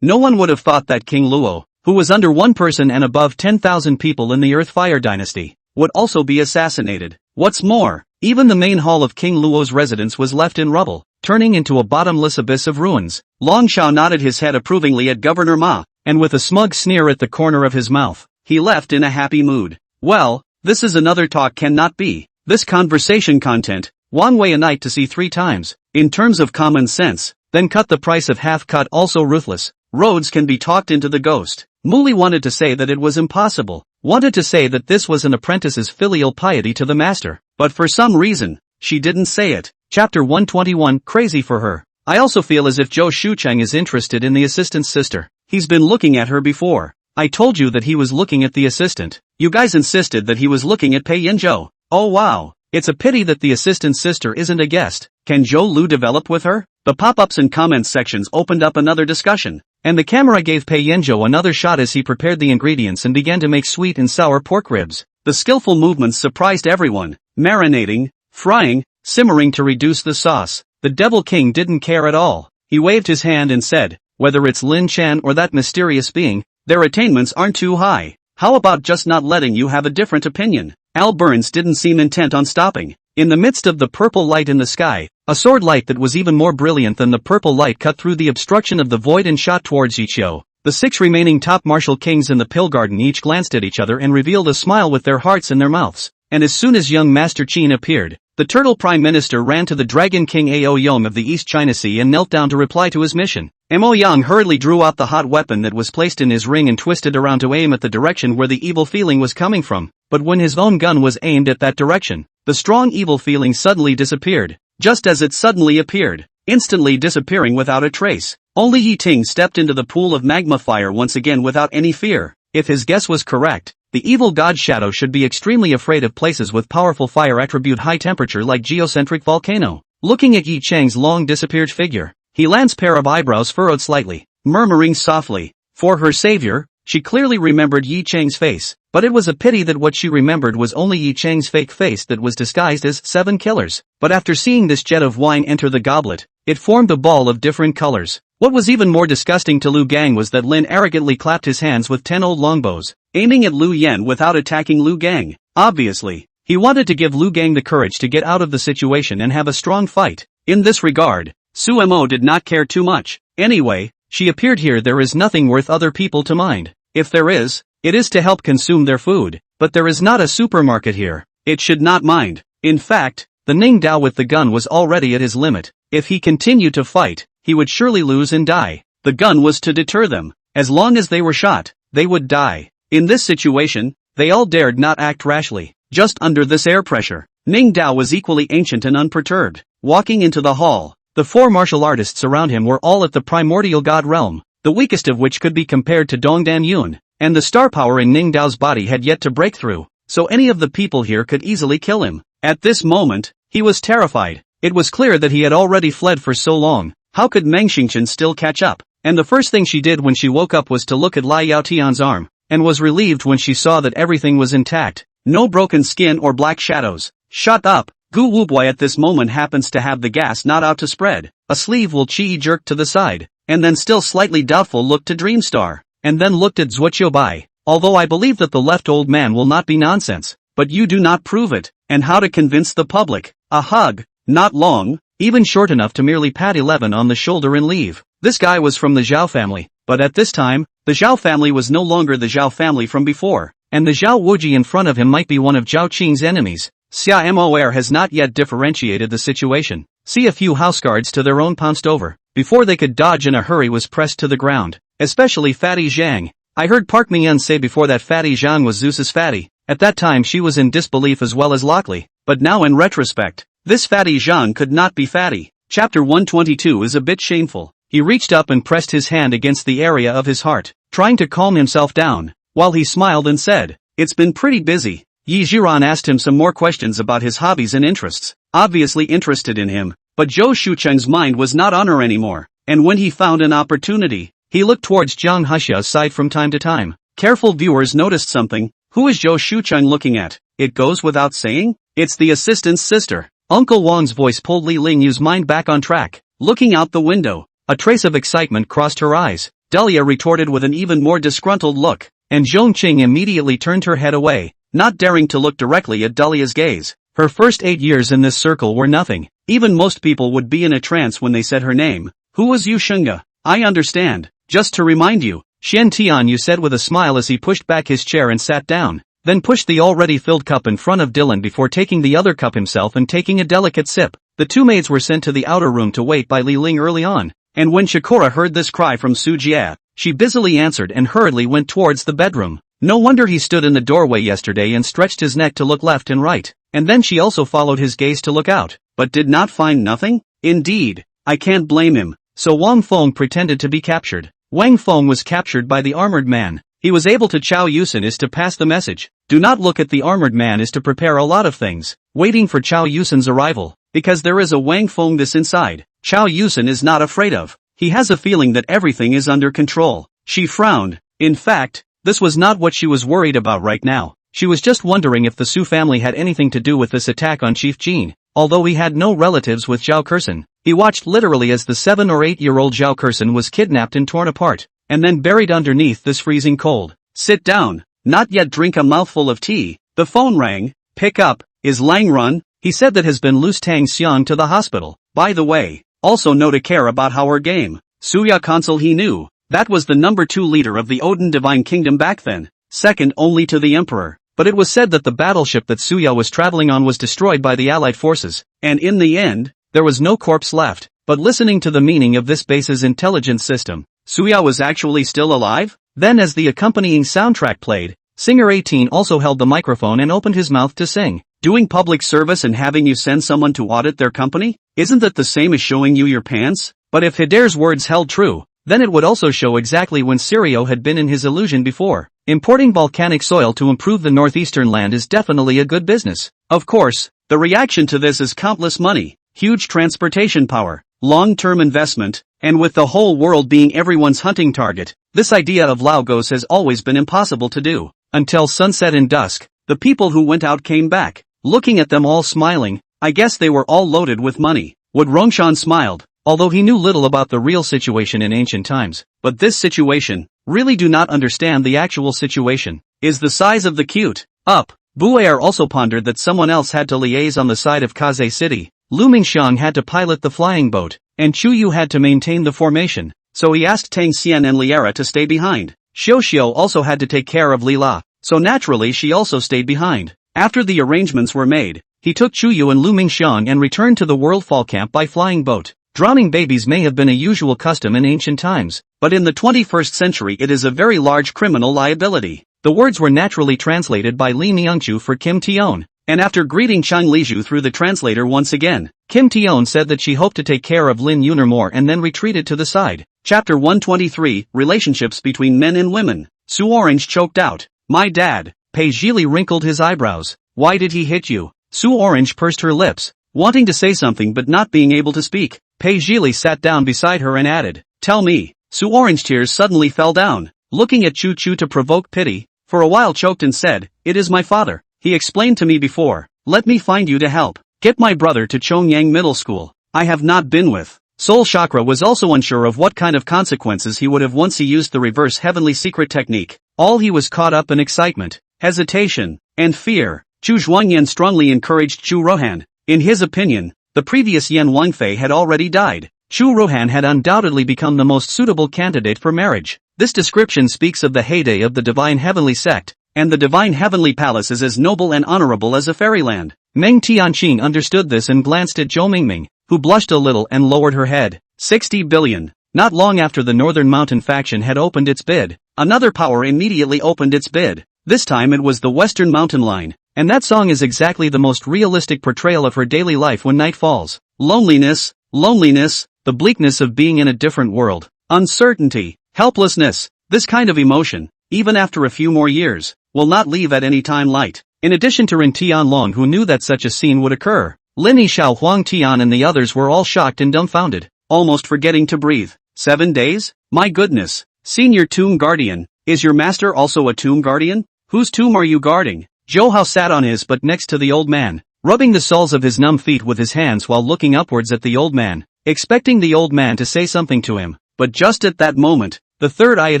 No one would have thought that King Luo, who was under one person and above 10,000 people in the Earth Fire dynasty, would also be assassinated. What's more, even the main hall of King Luo's residence was left in rubble, turning into a bottomless abyss of ruins. Long Xiao nodded his head approvingly at Governor Ma, and with a smug sneer at the corner of his mouth, he left in a happy mood. Well, this is another talk cannot be. This conversation content, one way a night to see 3 times, in terms of common sense, then cut the price of half cut, also ruthless. Roads can be talked into the ghost. Muli wanted to say that it was impossible, wanted to say that this was an apprentice's filial piety to the master, but for some reason, she didn't say it. Chapter 121, Crazy for her. I also feel as if Zhou Shucheng is interested in the assistant's sister. He's been looking at her before. I told you that he was looking at the assistant. You guys insisted that he was looking at Pei Yanzhou. Oh wow. It's a pity that the assistant's sister isn't a guest. Can Zhou Lu develop with her? The pop-ups and comments sections opened up another discussion, and the camera gave Pei Yanzhou another shot as he prepared the ingredients and began to make sweet and sour pork ribs. The skillful movements surprised everyone. Marinating, frying, simmering to reduce the sauce. The Devil King didn't care at all. He waved his hand and said, whether it's Lin Chan or that mysterious being, Their attainments aren't too high. How about just not letting you have a different opinion? Al Burns didn't seem intent on stopping. In the midst of the purple light in the sky, a sword light that was even more brilliant than the purple light cut through the obstruction of the void and shot towards Yiqiu. The 6 remaining top martial kings in the Pill Garden each glanced at each other and revealed a smile with their hearts in their mouths. And as soon as young Master Qin appeared, the Turtle Prime Minister ran to the Dragon King Ao Yong of the East China Sea and knelt down to reply to his mission. Mo Yang hurriedly drew out the hot weapon that was placed in his ring and twisted around to aim at the direction where the evil feeling was coming from. But when his own gun was aimed at that direction, the strong evil feeling suddenly disappeared, just as it suddenly appeared, instantly disappearing without a trace. Only Yi Ting stepped into the pool of magma fire once again without any fear. If his guess was correct, the evil god Shadow should be extremely afraid of places with powerful fire attribute high temperature like geocentric volcano. Looking at Yi Chang's long disappeared figure, He Lan's pair of eyebrows furrowed slightly, murmuring softly, for her savior. She clearly remembered Yi Chang's face, but it was a pity that what she remembered was only Yi Chang's fake face that was disguised as 7 killers. But after seeing this jet of wine enter the goblet, it formed a ball of different colors. What was even more disgusting to Lu Gang was that Lin arrogantly clapped his hands with 10 old longbows, aiming at Lu Yan without attacking Lu Gang. Obviously, he wanted to give Lu Gang the courage to get out of the situation and have a strong fight. In this regard, Su Mo did not care too much. Anyway, she appeared here. There is nothing worth other people to mind. If there is, it is to help consume their food, but there is not a supermarket here. It should not mind. In fact, the Ning Dao with the gun was already at his limit. If he continued to fight, he would surely lose and die. The gun was to deter them. As long as they were shot, they would die. In this situation, they all dared not act rashly. Just under this air pressure, Ning Dao was equally ancient and unperturbed. Walking into the hall, the 4 martial artists around him were all at the primordial god realm, the weakest of which could be compared to Dongdan Yun, and the star power in Ning Dao's body had yet to break through, so any of the people here could easily kill him. At this moment, he was terrified. It was clear that he had already fled for so long. How could Meng Xingchen still catch up? And the first thing she did when she woke up was to look at Lai Yaotian's arm, and was relieved when she saw that everything was intact. No broken skin or black shadows. Shut up! Gu Wubai at this moment happens to have the gas not out to spread. A sleeve will Qi jerked to the side, and then still slightly doubtful looked to Dreamstar, and then looked at Zhuoqiu Bai. Although I believe that the left old man will not be nonsense, but you do not prove it, and how to convince the public. A hug, not long, even short enough to merely pat 11 on the shoulder and leave. This guy was from the Zhao family, but at this time, the Zhao family was no longer the Zhao family from before, and the Zhao Wuji in front of him might be one of Zhao Qing's enemies. Xia Moer has not yet differentiated the situation. See, a few houseguards to their own pounced over, before they could dodge in a hurry was pressed to the ground, especially Fatty Jiang. I heard Park Mian say before that Fatty Jiang was Zeus's fatty. At that time she was in disbelief as well as Lockley, but now in retrospect, this Fatty Jiang could not be fatty. Chapter 122 is a bit shameful. He reached up and pressed his hand against the area of his heart, trying to calm himself down, while he smiled and said, "It's been pretty busy." Yi Jiran asked him some more questions about his hobbies and interests, obviously interested in him, but Zhou Shucheng's mind was not on her anymore, and when he found an opportunity, he looked towards Jiang Hexia's side from time to time. Careful viewers noticed something. Who is Zhou Shucheng looking at? It goes without saying, it's the assistant's sister. Uncle Wang's voice pulled Li Lingyu's mind back on track. Looking out the window, a trace of excitement crossed her eyes. Delia retorted with an even more disgruntled look, and Zhong Qing immediately turned her head away, not daring to look directly at Delia's gaze. Her first 8 years in this circle were nothing. Even most people would be in a trance when they said her name. Who was Yu Shunga? I understand. Just to remind you, Xian Tianyu said with a smile as he pushed back his chair and sat down, then pushed the already filled cup in front of Dylan before taking the other cup himself and taking a delicate sip. The 2 maids were sent to the outer room to wait by Li Ling early on, and when Shikora heard this cry from Su Jia, she busily answered and hurriedly went towards the bedroom. No wonder he stood in the doorway yesterday and stretched his neck to look left and right, and then she also followed his gaze to look out, but did not find nothing? Indeed, I can't blame him. So Wang Feng pretended to be captured. Wang Feng was captured by the armored man. He was able to Chao Yusin is to pass the message. Do not look at the armored man is to prepare a lot of things, waiting for Chao Yusin's arrival, because there is a Wang Feng this inside. Chao Yusin is not afraid of. He has a feeling that everything is under control. She frowned. In fact, this was not what she was worried about right now. She was just wondering if the Su family had anything to do with this attack on Chief Jin. Although he had no relatives with Zhao Kurson, he watched literally as the 7 or 8-year-old Zhao Kurson was kidnapped and torn apart. and then buried underneath this freezing cold. Sit down. Not yet. Drink a mouthful of tea. The phone rang. Pick up. Is Lang Run? He said that has been loose Tang Xiang to the hospital. By the way, also no to care about how her game. Suya Consul he knew. That was the number 2 leader of the Odin Divine Kingdom back then, second only to the Emperor. But it was said that the battleship that Suya was traveling on was destroyed by the Allied forces, and in the end, there was no corpse left. But listening to the meaning of this base's intelligence system, Suya was actually still alive? Then as the accompanying soundtrack played, Singer 18 also held the microphone and opened his mouth to sing. Doing public service and having you send someone to audit their company? Isn't that the same as showing you your pants? But if Hider's words held true, then it would also show exactly when Sirio had been in his illusion before. Importing volcanic soil to improve the northeastern land is definitely a good business. Of course, the reaction to this is countless money, huge transportation power, long-term investment, and with the whole world being everyone's hunting target, this idea of Laogos has always been impossible to do. Until sunset and dusk, the people who went out came back, looking at them all smiling. I guess they were all loaded with money. Would Rongshan smiled, although he knew little about the real situation in ancient times. But this situation, really do not understand the actual situation, is the size of the cute. Up. Buaer also pondered that someone else had to liaise on the side of Kaze City. Lu Mingxiang had to pilot the flying boat, and Chu Yu had to maintain the formation, so he asked Tang Xian and Liera to stay behind. Xiao also had to take care of Li La, so naturally she also stayed behind. After the arrangements were made, he took Chu Yu and Lu Mingxiang and returned to the World Fall Camp by flying boat. Drowning babies may have been a usual custom in ancient times, but in the 21st century it is a very large criminal liability. The words were naturally translated by Li Niangchu for Kim Tion, and after greeting Chang Liju through the translator once again, Kim Tion said that she hoped to take care of Lin Yuner more and then retreated to the side. Chapter 123, Relationships Between Men and Women. Su Orange choked out. My dad. Pei Zhili wrinkled his eyebrows. Why did he hit you? Su Orange pursed her lips, wanting to say something but not being able to speak. Pei Zhili sat down beside her and added, Tell me. Su Orange tears suddenly fell down, looking at Chu Chu to provoke pity, for a while choked and said, It is my father. He explained to me before. Let me find you to help. Get my brother to Chongyang Middle School. I have not been with. Soul Chakra was also unsure of what kind of consequences he would have once he used the reverse heavenly secret technique. All he was caught up in excitement, hesitation, and fear. Chu Zhuangyan strongly encouraged Chu Rohan. In his opinion, the previous Yan Wangfei had already died. Chu Rohan had undoubtedly become the most suitable candidate for marriage. This description speaks of the heyday of the Divine Heavenly Sect, and the Divine Heavenly Palace is as noble and honorable as a fairyland. Meng Tianqing understood this and glanced at Zhou Mingming, who blushed a little and lowered her head. 60 billion. Not long after the Northern Mountain faction had opened its bid, another power immediately opened its bid. This time it was the Western Mountain Line, and that song is exactly the most realistic portrayal of her daily life when night falls. Loneliness, the bleakness of being in a different world, uncertainty, helplessness. This kind of emotion, even after a few more years, will not leave at any time light. In addition to Ren Tianlong, who knew that such a scene would occur, Lin Yishao, Huang Tian and the others were all shocked and dumbfounded, almost forgetting to breathe. 7 days? My goodness. Senior Tomb Guardian, is your master also a tomb guardian? Whose tomb are you guarding? Zhou Hao sat on his butt next to the old man, rubbing the soles of his numb feet with his hands while looking upwards at the old man, expecting the old man to say something to him. But just at that moment, the third eye at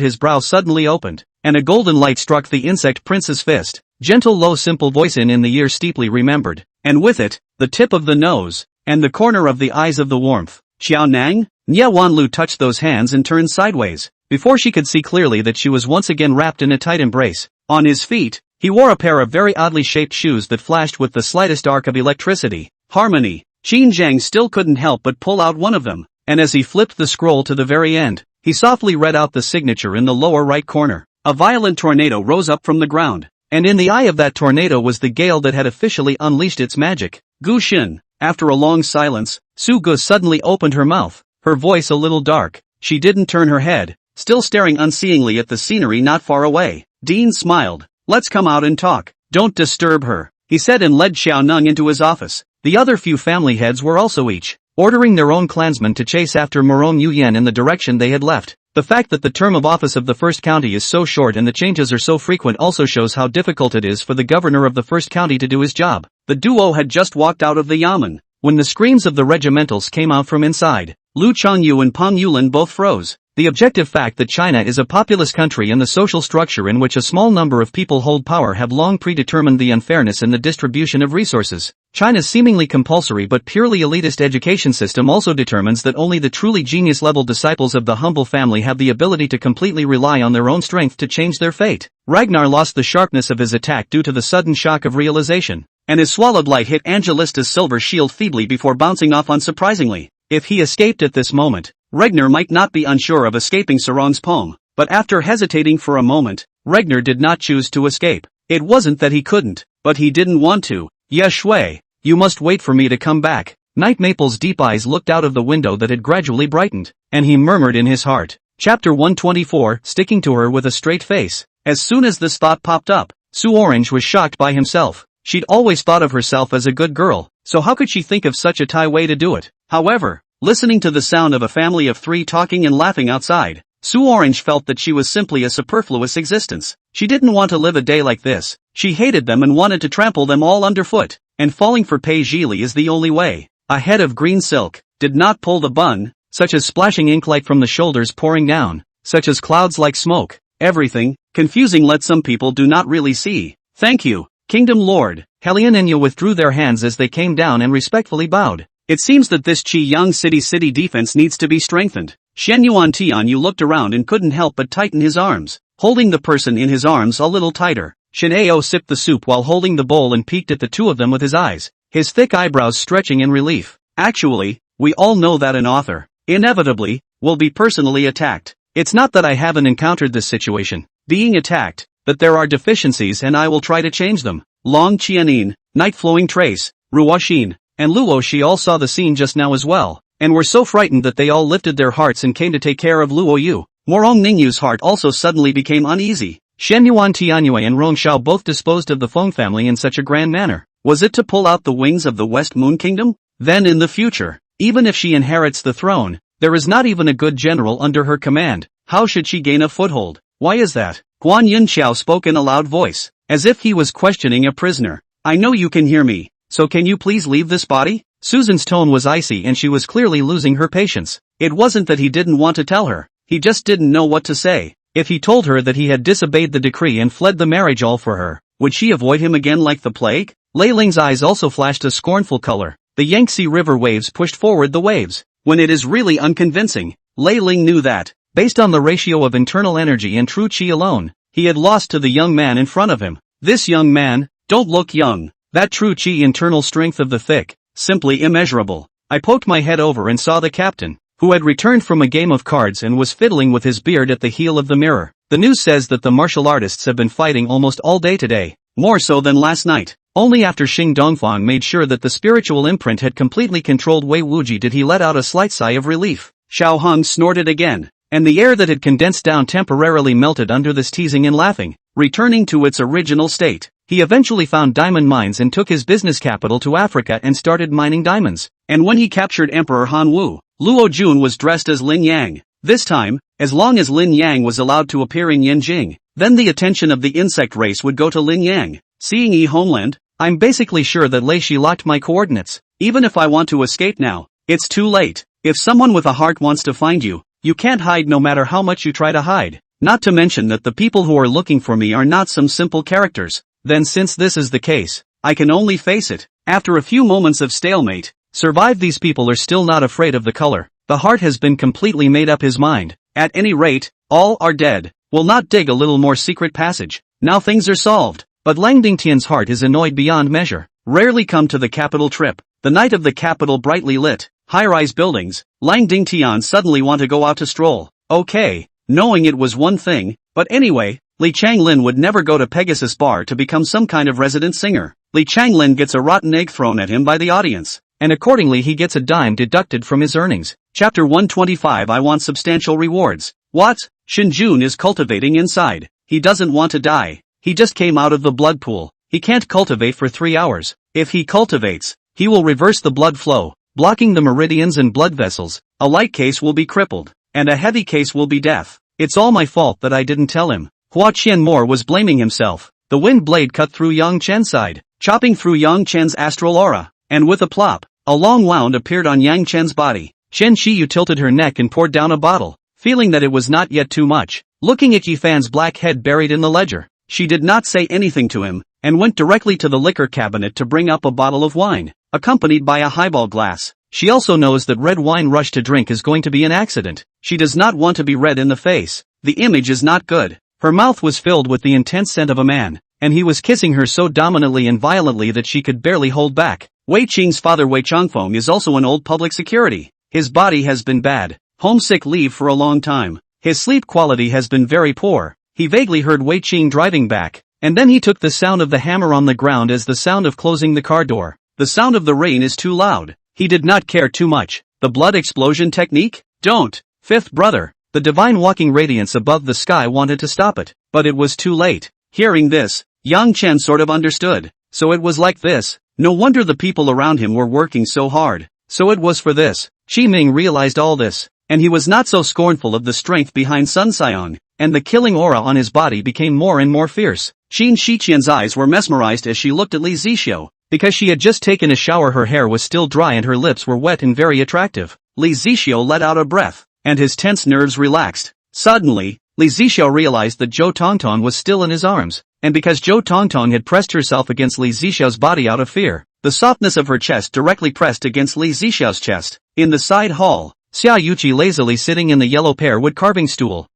his brow suddenly opened, and a golden light struck the insect prince's fist. Gentle low simple voice in the ear steeply remembered, and with it, the tip of the nose, and the corner of the eyes of the warmth. Xiao Nang? Nye Wanlu touched those hands and turned sideways, before she could see clearly that she was once again wrapped in a tight embrace. On his feet, he wore a pair of very oddly shaped shoes that flashed with the slightest arc of electricity. Harmony. Qin Zhang still couldn't help but pull out one of them, and as he flipped the scroll to the very end, he softly read out the signature in the lower right corner. A violent tornado rose up from the ground, and in the eye of that tornado was the gale that had officially unleashed its magic. Gu Xin. After a long silence, Su Gu suddenly opened her mouth, her voice a little dark. She didn't turn her head, still staring unseeingly at the scenery not far away. Dean smiled. Let's come out and talk. Don't disturb her, he said and led Xiao Nung into his office. The other few family heads were also each ordering their own clansmen to chase after Morong Yuyan in the direction they had left. The fact that the term of office of the first county is so short and the changes are so frequent also shows how difficult it is for the governor of the first county to do his job. The duo had just walked out of the yamen, when the screams of the regimentals came out from inside. Lu Changyu and Pang Yulin both froze. The objective fact that China is a populous country and the social structure in which a small number of people hold power have long predetermined the unfairness in the distribution of resources. China's seemingly compulsory but purely elitist education system also determines that only the truly genius-level disciples of the humble family have the ability to completely rely on their own strength to change their fate. Ragnar lost the sharpness of his attack due to the sudden shock of realization, and his swallowed light hit Angelista's silver shield feebly before bouncing off unsurprisingly. If he escaped at this moment, Ragnar might not be unsure of escaping Sarong's palm, but after hesitating for a moment, Ragnar did not choose to escape. It wasn't that he couldn't, but he didn't want to. "Yeah, Shui, you must wait for me to come back." Night Maple's deep eyes looked out of the window that had gradually brightened, and he murmured in his heart. Chapter 124, sticking to her with a straight face. As soon as this thought popped up, Sue Orange was shocked by himself. She'd always thought of herself as a good girl, so how could she think of such a tie way to do it? However, listening to the sound of a family of three talking and laughing outside, Sue Orange felt that she was simply a superfluous existence. She didn't want to live a day like this. She hated them and wanted to trample them all underfoot, and falling for Pei Zhili is the only way. A head of green silk did not pull the bun, such as splashing ink light from the shoulders pouring down, such as clouds like smoke. Everything confusing let some people do not really see. "Thank you, Kingdom Lord." Helion and Yu withdrew their hands as they came down and respectfully bowed. "It seems that this Qiyang city defense needs to be strengthened." Shen Yuan Tianyu looked around and couldn't help but tighten his arms, holding the person in his arms a little tighter. Shen Ao sipped the soup while holding the bowl and peeked at the two of them with his eyes, his thick eyebrows stretching in relief. "Actually, we all know that an author, inevitably, will be personally attacked. It's not that I haven't encountered this situation, being attacked, but there are deficiencies and I will try to change them." Long Qianin, Night Flowing Trace, Ruoxin, and Luo Shi all saw the scene just now as well, and were so frightened that they all lifted their hearts and came to take care of Luo Yu. Morong Ningyu's heart also suddenly became uneasy. Shen Yuan Tianyue and Rong Xiao both disposed of the Feng family in such a grand manner. Was it to pull out the wings of the West Moon Kingdom? Then in the future, even if she inherits the throne, there is not even a good general under her command. How should she gain a foothold? Why is that? Guan Yunqiao spoke in a loud voice, as if he was questioning a prisoner. "I know you can hear me, so can you please leave this body?" Susan's tone was icy and she was clearly losing her patience. It wasn't that he didn't want to tell her, he just didn't know what to say. If he told her that he had disobeyed the decree and fled the marriage all for her, would she avoid him again like the plague? Lei Ling's eyes also flashed a scornful color. The Yangtze River waves pushed forward the waves. When it is really unconvincing, Lei Ling knew that, based on the ratio of internal energy and true chi alone, he had lost to the young man in front of him. This young man, don't look young. That true chi internal strength of the thick, simply immeasurable. I poked my head over and saw the captain, who had returned from a game of cards and was fiddling with his beard at the heel of the mirror. The news says that the martial artists have been fighting almost all day today, more so than last night. Only after Xing Dongfang made sure that the spiritual imprint had completely controlled Wei Wuji did he let out a slight sigh of relief. Xiao Hong snorted again, and the air that had condensed down temporarily melted under this teasing and laughing, returning to its original state. He eventually found diamond mines and took his business capital to Africa and started mining diamonds. And when he captured Emperor Han Wu, Luo Jun was dressed as Lin Yang. This time, as long as Lin Yang was allowed to appear in Yanjing, then the attention of the insect race would go to Lin Yang. Seeing Yi Homeland, I'm basically sure that Lei Shi locked my coordinates. Even if I want to escape now, it's too late. If someone with a heart wants to find you, you can't hide no matter how much you try to hide. Not to mention that the people who are looking for me are not some simple characters. Then since this is the case, I can only face it. After a few moments of stalemate, survive. These people are still not afraid of the color. The heart has been completely made up his mind. At any rate, all are dead. Will not dig a little more secret passage. Now things are solved. But Lang Dingtian's heart is annoyed beyond measure. Rarely come to the capital trip. The night of the capital brightly lit, high-rise buildings, Lang Dingtian suddenly want to go out to stroll. Okay, knowing it was one thing, but anyway, Li Changlin would never go to Pegasus Bar to become some kind of resident singer. Li Changlin gets a rotten egg thrown at him by the audience, and accordingly he gets a dime deducted from his earnings. Chapter 125. I want substantial rewards. What? Shinjun is cultivating inside. He doesn't want to die. He just came out of the blood pool. He can't cultivate for 3 hours. If he cultivates, he will reverse the blood flow, blocking the meridians and blood vessels. A light case will be crippled, and a heavy case will be death. It's all my fault that I didn't tell him. Hua Qianmore was blaming himself. The wind blade cut through Yang Chen's side, chopping through Yang Chen's astral aura, and with a plop, a long wound appeared on Yang Chen's body. Chen Shiyu tilted her neck and poured down a bottle, feeling that it was not yet too much. Looking at Yifan's black head buried in the ledger, she did not say anything to him, and went directly to the liquor cabinet to bring up a bottle of wine, accompanied by a highball glass. She also knows that red wine rush to drink is going to be an accident. She does not want to be red in the face. The image is not good. Her mouth was filled with the intense scent of a man, and he was kissing her so dominantly and violently that she could barely hold back. Wei Qing's father Wei Changfeng is also an old public security. His body has been bad. Homesick leave for a long time. His sleep quality has been very poor. He vaguely heard Wei Qing driving back, and then he took the sound of the hammer on the ground as the sound of closing the car door. The sound of the rain is too loud. He did not care too much. The blood explosion technique? Don't. Fifth brother. The divine walking radiance above the sky wanted to stop it, but it was too late. Hearing this, Yang Chen sort of understood. So it was like this. No wonder the people around him were working so hard. So it was for this. Shi Ming realized all this, and he was not so scornful of the strength behind Sun Xiang, and the killing aura on his body became more and more fierce. Qin Shiqian's eyes were mesmerized as she looked at Li Zixio. Because she had just taken a shower, her hair was still dry and her lips were wet and very attractive. Li Zixio let out a breath, and his tense nerves relaxed. Suddenly, Li Zixio realized that Zhou Tongtong was still in his arms, and because Zhou Tongtong had pressed herself against Li Zixio's body out of fear, the softness of her chest directly pressed against Li Zixio's chest. In the side hall, Xia Yuqi lazily sitting in the yellow pear-wood carving stool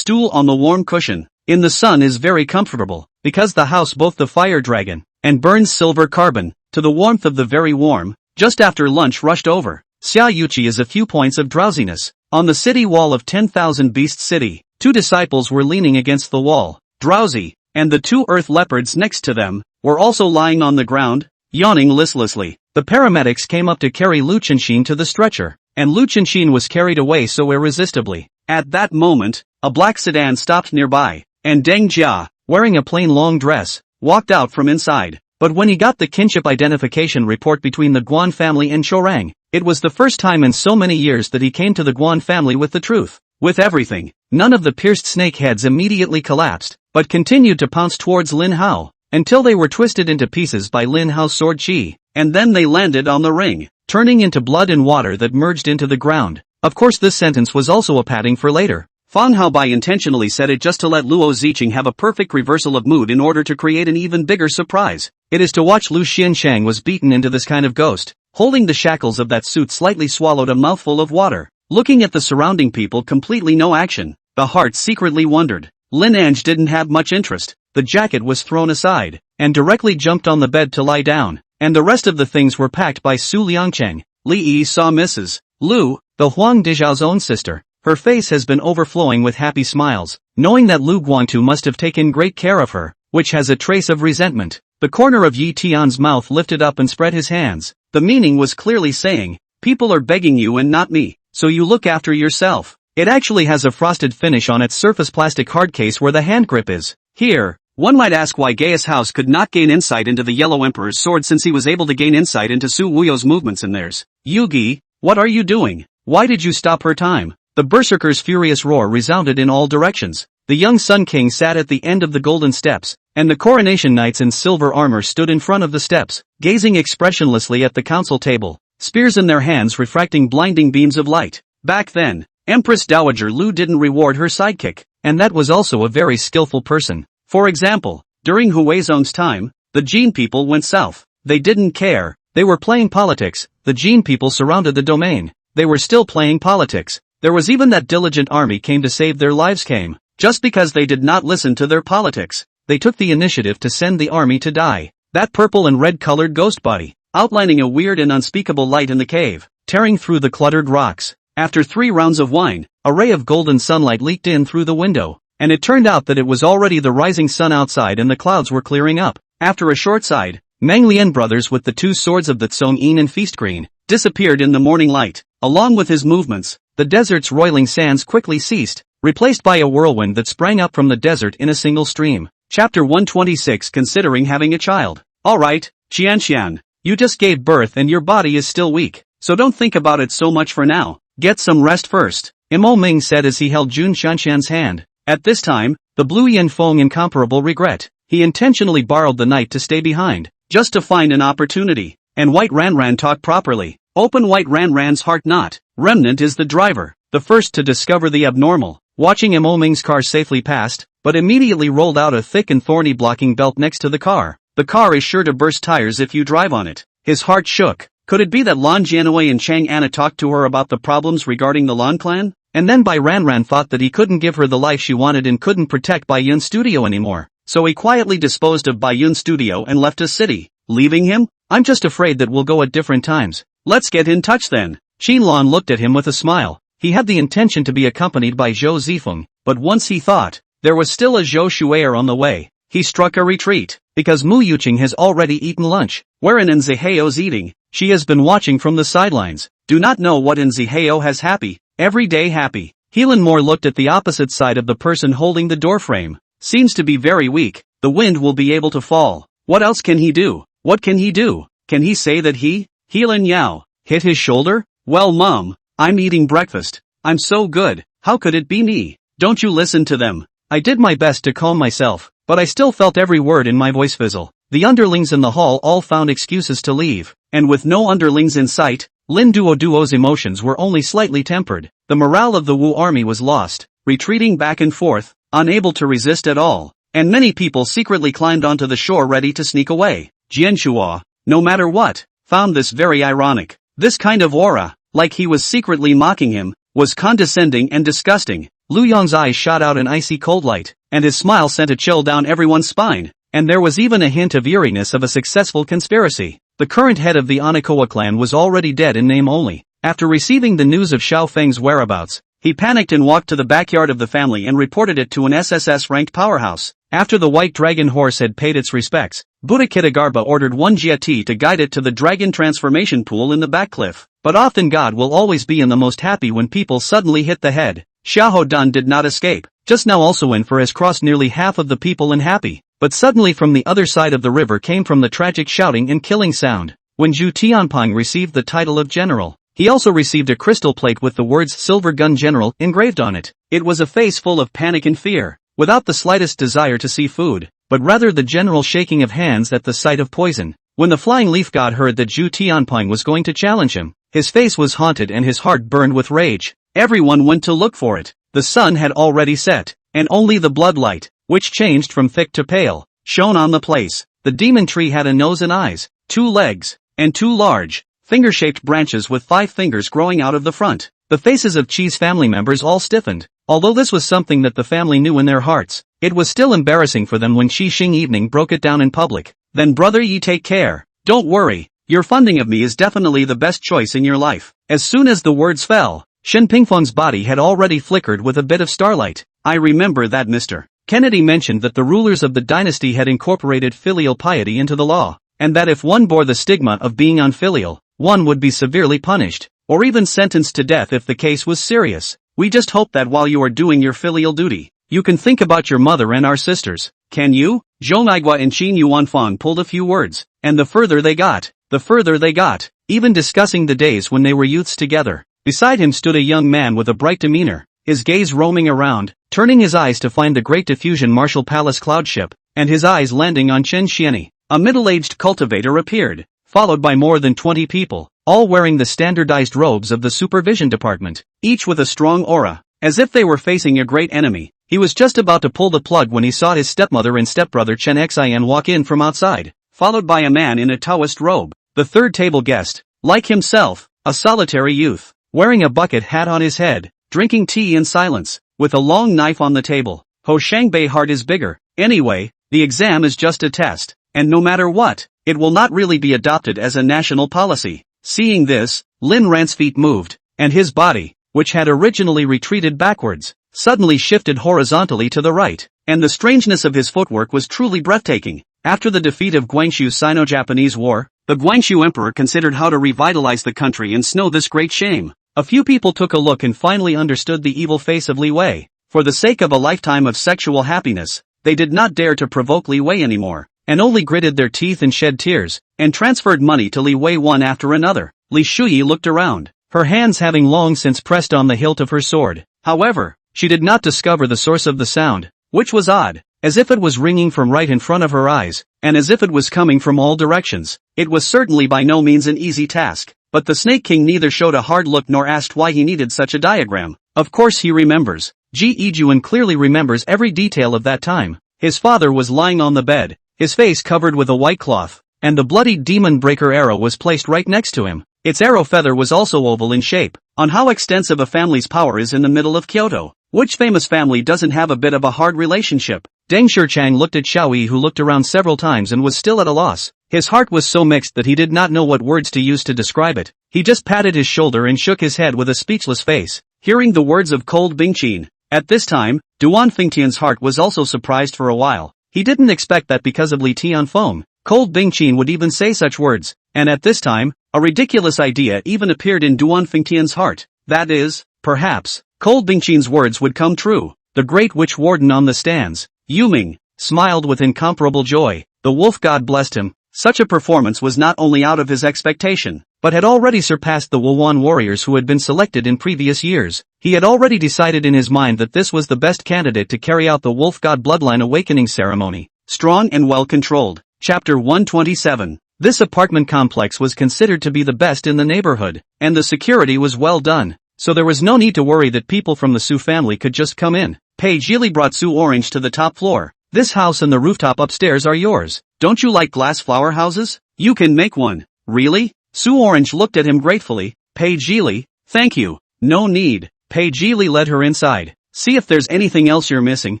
on the warm cushion. In the sun is very comfortable, because the house both the fire dragon and burns silver carbon, to the warmth of the very warm, just after lunch rushed over. Xia Yuqi is a few points of drowsiness. On the city wall of 10,000 Beast City, 2 disciples were leaning against the wall, drowsy, and the 2 earth leopards next to them were also lying on the ground, yawning listlessly. The paramedics came up to carry Lu Chenxin to the stretcher, and Lu Chenxin was carried away so irresistibly. At that moment, a black sedan stopped nearby, and Deng Jia, wearing a plain long dress, walked out from inside. But when he got the kinship identification report between the Guan family and Shorang, it was the first time in so many years that he came to the Guan family with the truth. With everything, none of the pierced snake heads immediately collapsed, but continued to pounce towards Lin Hao, until they were twisted into pieces by Lin Hao's sword chi, and then they landed on the ring, turning into blood and water that merged into the ground. Of course this sentence was also a padding for later. Fang Haobai intentionally said it just to let Luo Ziqing have a perfect reversal of mood in order to create an even bigger surprise. It is to watch Lu Xianshang was beaten into this kind of ghost. Holding the shackles of that suit slightly swallowed a mouthful of water. Looking at the surrounding people completely no action. The heart secretly wondered. Lin Ange didn't have much interest. The jacket was thrown aside, and directly jumped on the bed to lie down, and the rest of the things were packed by Su Liangcheng. Li Yi saw Mrs. Lu, the Huang Dizhao's own sister. Her face has been overflowing with happy smiles, knowing that Lu Guangtu must have taken great care of her, which has a trace of resentment. The corner of Yi Tian's mouth lifted up and spread his hands. The meaning was clearly saying, people are begging you and not me, so you look after yourself. It actually has a frosted finish on its surface plastic hard case where the hand grip is. Here, one might ask why Gaius House could not gain insight into the Yellow Emperor's sword since he was able to gain insight into Su Wuyo's movements and theirs. Yugi, what are you doing? Why did you stop her time? The berserker's furious roar resounded in all directions. The young Sun King sat at the end of the golden steps, and the coronation knights in silver armor stood in front of the steps, gazing expressionlessly at the council table, spears in their hands refracting blinding beams of light. Back then, Empress Dowager Lu didn't reward her sidekick, and that was also a very skillful person. For example, during Huizong's time, the Jin people went south. They didn't care. They were playing politics. The Jin people surrounded the domain. They were still playing politics. There was even that diligent army came to save their lives came. Just because they did not listen to their politics, they took the initiative to send the army to die. That purple and red-colored ghost body, outlining a weird and unspeakable light in the cave, tearing through the cluttered rocks. After 3 rounds of wine, a ray of golden sunlight leaked in through the window, and it turned out that it was already the rising sun outside and the clouds were clearing up. After a short side, Meng Lian brothers with the 2 swords of the Tsong Yin and Feast Green, disappeared in the morning light. Along with his movements, the desert's roiling sands quickly ceased, replaced by a whirlwind that sprang up from the desert in a single stream. Chapter 126 Considering having a child. Alright, Qianxian, you just gave birth and your body is still weak, so don't think about it so much for now. Get some rest first, Imo Ming said as he held Jun Xianxian's hand. At this time, the Blue Yin Feng incomparable regret. He intentionally borrowed the night to stay behind, just to find an opportunity. And White Ranran talk properly. Open White Ranran's heart knot. Remnant is the driver. the first to discover the abnormal. Watching Ming's car safely passed, but immediately rolled out a thick and thorny blocking belt next to the car. The car is sure to burst tires if you drive on it. His heart shook. Could it be that Lan Jianwei and Chang Anna talked to her about the problems regarding the Lan clan? And then Bai Ranran thought that he couldn't give her the life she wanted and couldn't protect Bai Yun's studio anymore. So he quietly disposed of Bai Yun's studio and left his city. Leaving him? I'm just afraid that we'll go at different times. Let's get in touch then. Qin Lan looked at him with a smile. He had the intention to be accompanied by Zhou Zifeng, but once he thought there was still a Zhou Shuier on the way, he struck a retreat. Because Mu Yuqing has already eaten lunch, wherein Nziheo's eating, she has been watching from the sidelines. Do not know what Nziheo has happy, every day happy. Helan Moore looked at the opposite side of the person holding the doorframe. Seems to be very weak, the wind will be able to fall. What else can he do? What can he do? Can he say that Helan Yao, hit his shoulder? Well Mom, I'm eating breakfast. I'm so good, how could it be me? Don't you listen to them. I did my best to calm myself, but I still felt every word in my voice fizzle. The underlings in the hall all found excuses to leave, and with no underlings in sight, Lin Duoduo's emotions were only slightly tempered. The morale of the Wu army was lost, retreating back and forth, unable to resist at all, and many people secretly climbed onto the shore ready to sneak away. Jianxua, no matter what, found this very ironic. This kind of aura, like he was secretly mocking him, was condescending and disgusting. Lu Yong's eyes shot out an icy cold light, and his smile sent a chill down everyone's spine, and there was even a hint of eeriness of a successful conspiracy. The current head of the Onikowa clan was already dead in name only. After receiving the news of Xiao Feng's whereabouts, he panicked and walked to the backyard of the family and reported it to an SSS-ranked powerhouse. After the white dragon horse had paid its respects, Buddha Kitagarbha ordered one Jiati to guide it to the dragon transformation pool in the back cliff. But often God will always be in the most happy when people suddenly hit the head. Xiahou Dan did not escape. Just now also in for has crossed nearly half of the people in happy. But suddenly from the other side of the river came from the tragic shouting and killing sound. When Zhu Tianping received the title of general, he also received a crystal plate with the words Silver Gun General engraved on it. It was a face full of panic and fear, without the slightest desire to see food, but rather the general shaking of hands at the sight of poison. When the flying leaf god heard that Zhu Tianping was going to challenge him, his face was haunted and his heart burned with rage. Everyone went to look for it. The sun had already set, and only the bloodlight, which changed from thick to pale, shone on the place. The demon tree had a nose and eyes, 2 legs, and 2 large, finger-shaped branches with 5 fingers growing out of the front. The faces of Qi's family members all stiffened. Although this was something that the family knew in their hearts, it was still embarrassing for them when Qi Xing Evening broke it down in public. Then brother Yi, take care. Don't worry, your funding of me is definitely the best choice in your life. As soon as the words fell, Shen Pingfeng's body had already flickered with a bit of starlight. I remember that Mr. Kennedy mentioned that the rulers of the dynasty had incorporated filial piety into the law, and that if one bore the stigma of being unfilial, one would be severely punished, or even sentenced to death if the case was serious. We just hope that while you are doing your filial duty, you can think about your mother and our sisters. Can you? Zhou Naigua and Qin Yuanfang pulled a few words, and the further they got, even discussing the days when they were youths together. Beside him stood a young man with a bright demeanor, his gaze roaming around, turning his eyes to find the Great Diffusion Martial Palace cloud ship, and his eyes landing on Chen Xianyi. A middle-aged cultivator appeared, followed by more than 20 people, all wearing the standardized robes of the supervision department, each with a strong aura, as if they were facing a great enemy. He was just about to pull the plug when he saw his stepmother and stepbrother Chen Xian walk in from outside, followed by a man in a Taoist robe. The third table guest, like himself, a solitary youth, wearing a bucket hat on his head, drinking tea in silence, with a long knife on the table. Ho Shangbei heart is bigger. Anyway, the exam is just a test, and no matter what, it will not really be adopted as a national policy. Seeing this, Lin Ran's feet moved, and his body, which had originally retreated backwards, suddenly shifted horizontally to the right, and the strangeness of his footwork was truly breathtaking. After the defeat of Guangxu's Sino-Japanese War, the Guangxu emperor considered how to revitalize the country and snow this great shame. A few people took a look and finally understood the evil face of Li Wei. For the sake of a lifetime of sexual happiness, they did not dare to provoke Li Wei anymore, and only gritted their teeth and shed tears, and transferred money to Li Wei one after another. Li Shuyi looked around, her hands having long since pressed on the hilt of her sword. However, she did not discover the source of the sound, which was odd, as if it was ringing from right in front of her eyes, and as if it was coming from all directions. It was certainly by no means an easy task, but the Snake King neither showed a hard look nor asked why he needed such a diagram. Of course he remembers. Ji Ijuan clearly remembers every detail of that time. His father was lying on the bed, his face covered with a white cloth, and the bloody demon breaker arrow was placed right next to him. Its arrow feather was also oval in shape. On how extensive a family's power is in the middle of Kyoto. Which famous family doesn't have a bit of a hard relationship? Deng Shichang looked at Xiaoyi, who looked around several times and was still at a loss. His heart was so mixed that he did not know what words to use to describe it. He just patted his shoulder and shook his head with a speechless face, hearing the words of cold Bingqin. At this time, Duan Fengtian's heart was also surprised for a while. He didn't expect that because of Li Tianfeng, cold Bingqin would even say such words, and at this time, a ridiculous idea even appeared in Duan Fengtian's heart. That is, perhaps, cold Bingqin's words would come true. The great witch warden on the stands, Yuming, smiled with incomparable joy. The wolf god blessed him. Such a performance was not only out of his expectation, but had already surpassed the Wuwan warriors who had been selected in previous years. He had already decided in his mind that this was the best candidate to carry out the wolf god bloodline awakening ceremony. Strong and well controlled. Chapter 127. This apartment complex was considered to be the best in the neighborhood, and the security was well done, so there was no need to worry that people from the Su family could just come in. Pei Jili brought Su Orange to the top floor. This house and the rooftop upstairs are yours. Don't you like glass flower houses? You can make one. Really? Su Orange looked at him gratefully. Pei Jili, thank you. No need. Pei Jili led her inside. See if there's anything else you're missing,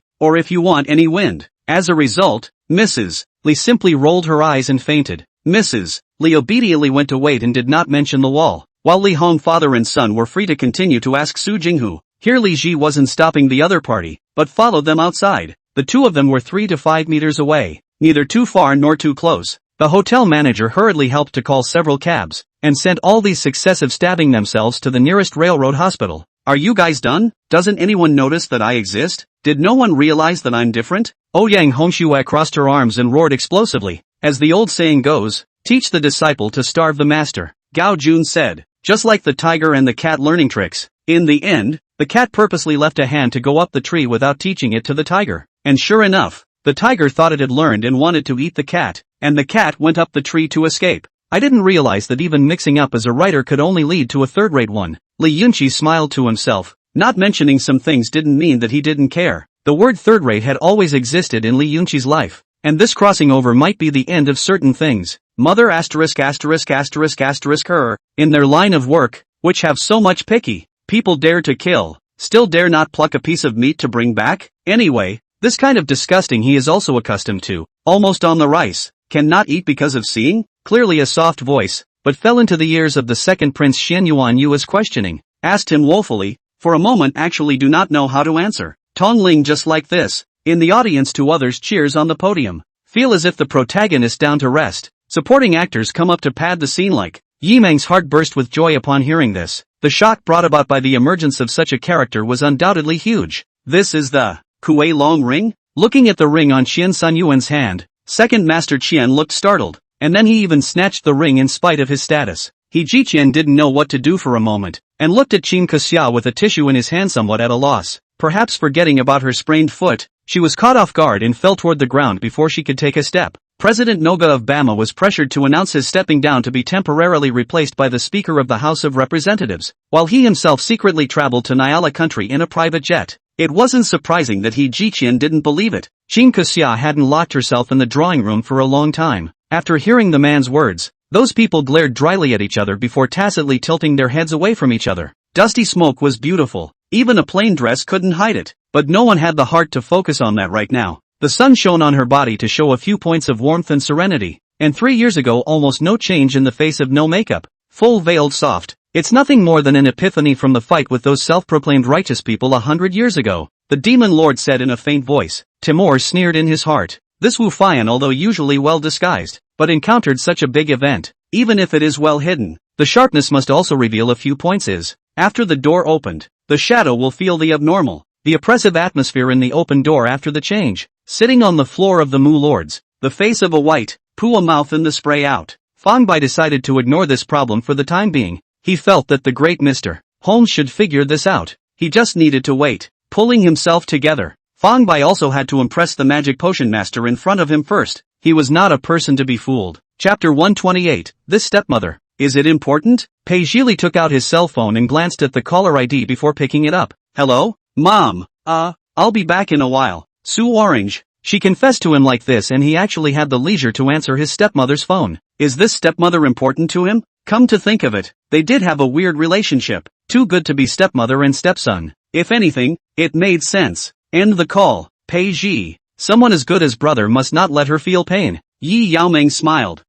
or if you want any wind. As a result, Mrs. Li simply rolled her eyes and fainted. Mrs. Li obediently went to wait and did not mention the wall, while Li Hong father and son were free to continue to ask Su Jinghu. Here Li Ji wasn't stopping the other party, but followed them outside. The two of them were 3 to 5 meters away, neither too far nor too close. The hotel manager hurriedly helped to call several cabs, and sent all these successive stabbing themselves to the nearest railroad hospital. Are you guys done? Doesn't anyone notice that I exist? Did no one realize that I'm different? Ouyang Hongxue crossed her arms and roared explosively. As the old saying goes, teach the disciple to starve the master, Gao Jun said. Just like the tiger and the cat learning tricks. In the end, the cat purposely left a hand to go up the tree without teaching it to the tiger. And sure enough, the tiger thought it had learned and wanted to eat the cat, and the cat went up the tree to escape. I didn't realize that even mixing up as a writer could only lead to a third-rate one. Li Yunqi smiled to himself. Not mentioning some things didn't mean that he didn't care. The word third-rate had always existed in Li Yunqi's life, and this crossing over might be the end of certain things. Mother asterisk asterisk asterisk asterisk her, in their line of work, which have so much picky, people dare to kill, still dare not pluck a piece of meat to bring back? Anyway, this kind of disgusting he is also accustomed to, almost on the rice, cannot eat because of seeing? Clearly a soft voice, but fell into the ears of the second prince Xian Yuan Yu as questioning, asked him woefully, for a moment actually do not know how to answer. Tong Ling just like this, in the audience to others cheers on the podium, feel as if the protagonist down to rest, supporting actors come up to pad the scene like. Yimeng's heart burst with joy upon hearing this. The shock brought about by the emergence of such a character was undoubtedly huge. This is the Kuei Long ring? Looking at the ring on Qian Sanyuan's hand, second master Qian looked startled, and then he even snatched the ring in spite of his status. He Jiqian didn't know what to do for a moment, and looked at Qin Kexia with a tissue in his hand somewhat at a loss. Perhaps forgetting about her sprained foot, she was caught off guard and fell toward the ground before she could take a step. President Noga of Bama was pressured to announce his stepping down to be temporarily replaced by the Speaker of the House of Representatives, while he himself secretly traveled to Nyala country in a private jet. It wasn't surprising that he Jiqian didn't believe it. Qin Kexia hadn't locked herself in the drawing room for a long time. After hearing the man's words, those people glared dryly at each other before tacitly tilting their heads away from each other. Dusty Smoke was beautiful. Even a plain dress couldn't hide it, but no one had the heart to focus on that right now. The sun shone on her body to show a few points of warmth and serenity, and 3 years ago almost no change in the face of no makeup, full veiled soft. It's nothing more than an epiphany from the fight with those self-proclaimed righteous people 100 years ago, the demon lord said in a faint voice. Timur sneered in his heart. This Wu Fian, although usually well disguised, but encountered such a big event, even if it is well hidden, the sharpness must also reveal a few points is. After the door opened, the shadow will feel the abnormal, the oppressive atmosphere in the open door after the change. Sitting on the floor of the Mu Lords, the face of a white, Pua mouth in the spray out. Fang Bai decided to ignore this problem for the time being. He felt that the great Mr. Holmes should figure this out. He just needed to wait. Pulling himself together, Fang Bai also had to impress the magic potion master in front of him first. He was not a person to be fooled. Chapter 128, This Stepmother. Is it important? Pei Zhili took out his cell phone and glanced at the caller ID before picking it up. Hello? Mom. I'll be back in a while. Sue Orange. She confessed to him like this and he actually had the leisure to answer his stepmother's phone. Is this stepmother important to him? Come to think of it, they did have a weird relationship. Too good to be stepmother and stepson. If anything, it made sense. End the call. Pei Zhi. Someone as good as brother must not let her feel pain. Yi Yaoming smiled.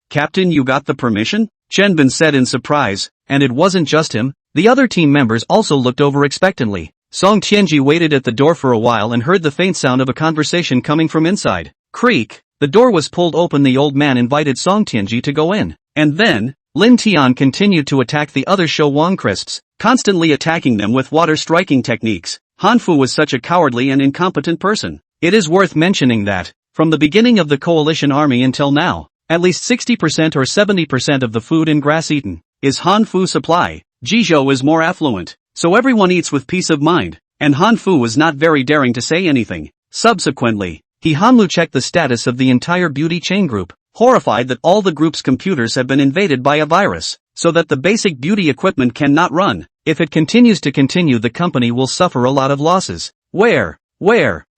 Captain, you got the permission? Chen said in surprise, and it wasn't just him. The other team members also looked over expectantly. Song Tianji waited at the door for a while and heard the faint sound of a conversation coming from inside. Creak. The door was pulled open. The old man invited Song Tianji to go in. And then, Lin Tian continued to attack the other Shou Wang Crisps, constantly attacking them with water striking techniques. Han Fu was such a cowardly and incompetent person. It is worth mentioning that, from the beginning of the coalition army until now, at least 60% or 70% of the food and grass eaten is Han Fu supply. Jizhou is more affluent, so everyone eats with peace of mind, and Han Fu was not very daring to say anything. Subsequently, he Hanlu checked the status of the entire beauty chain group, horrified that all the group's computers have been invaded by a virus, so that the basic beauty equipment cannot run. If it continues to continue, the company will suffer a lot of losses. Where?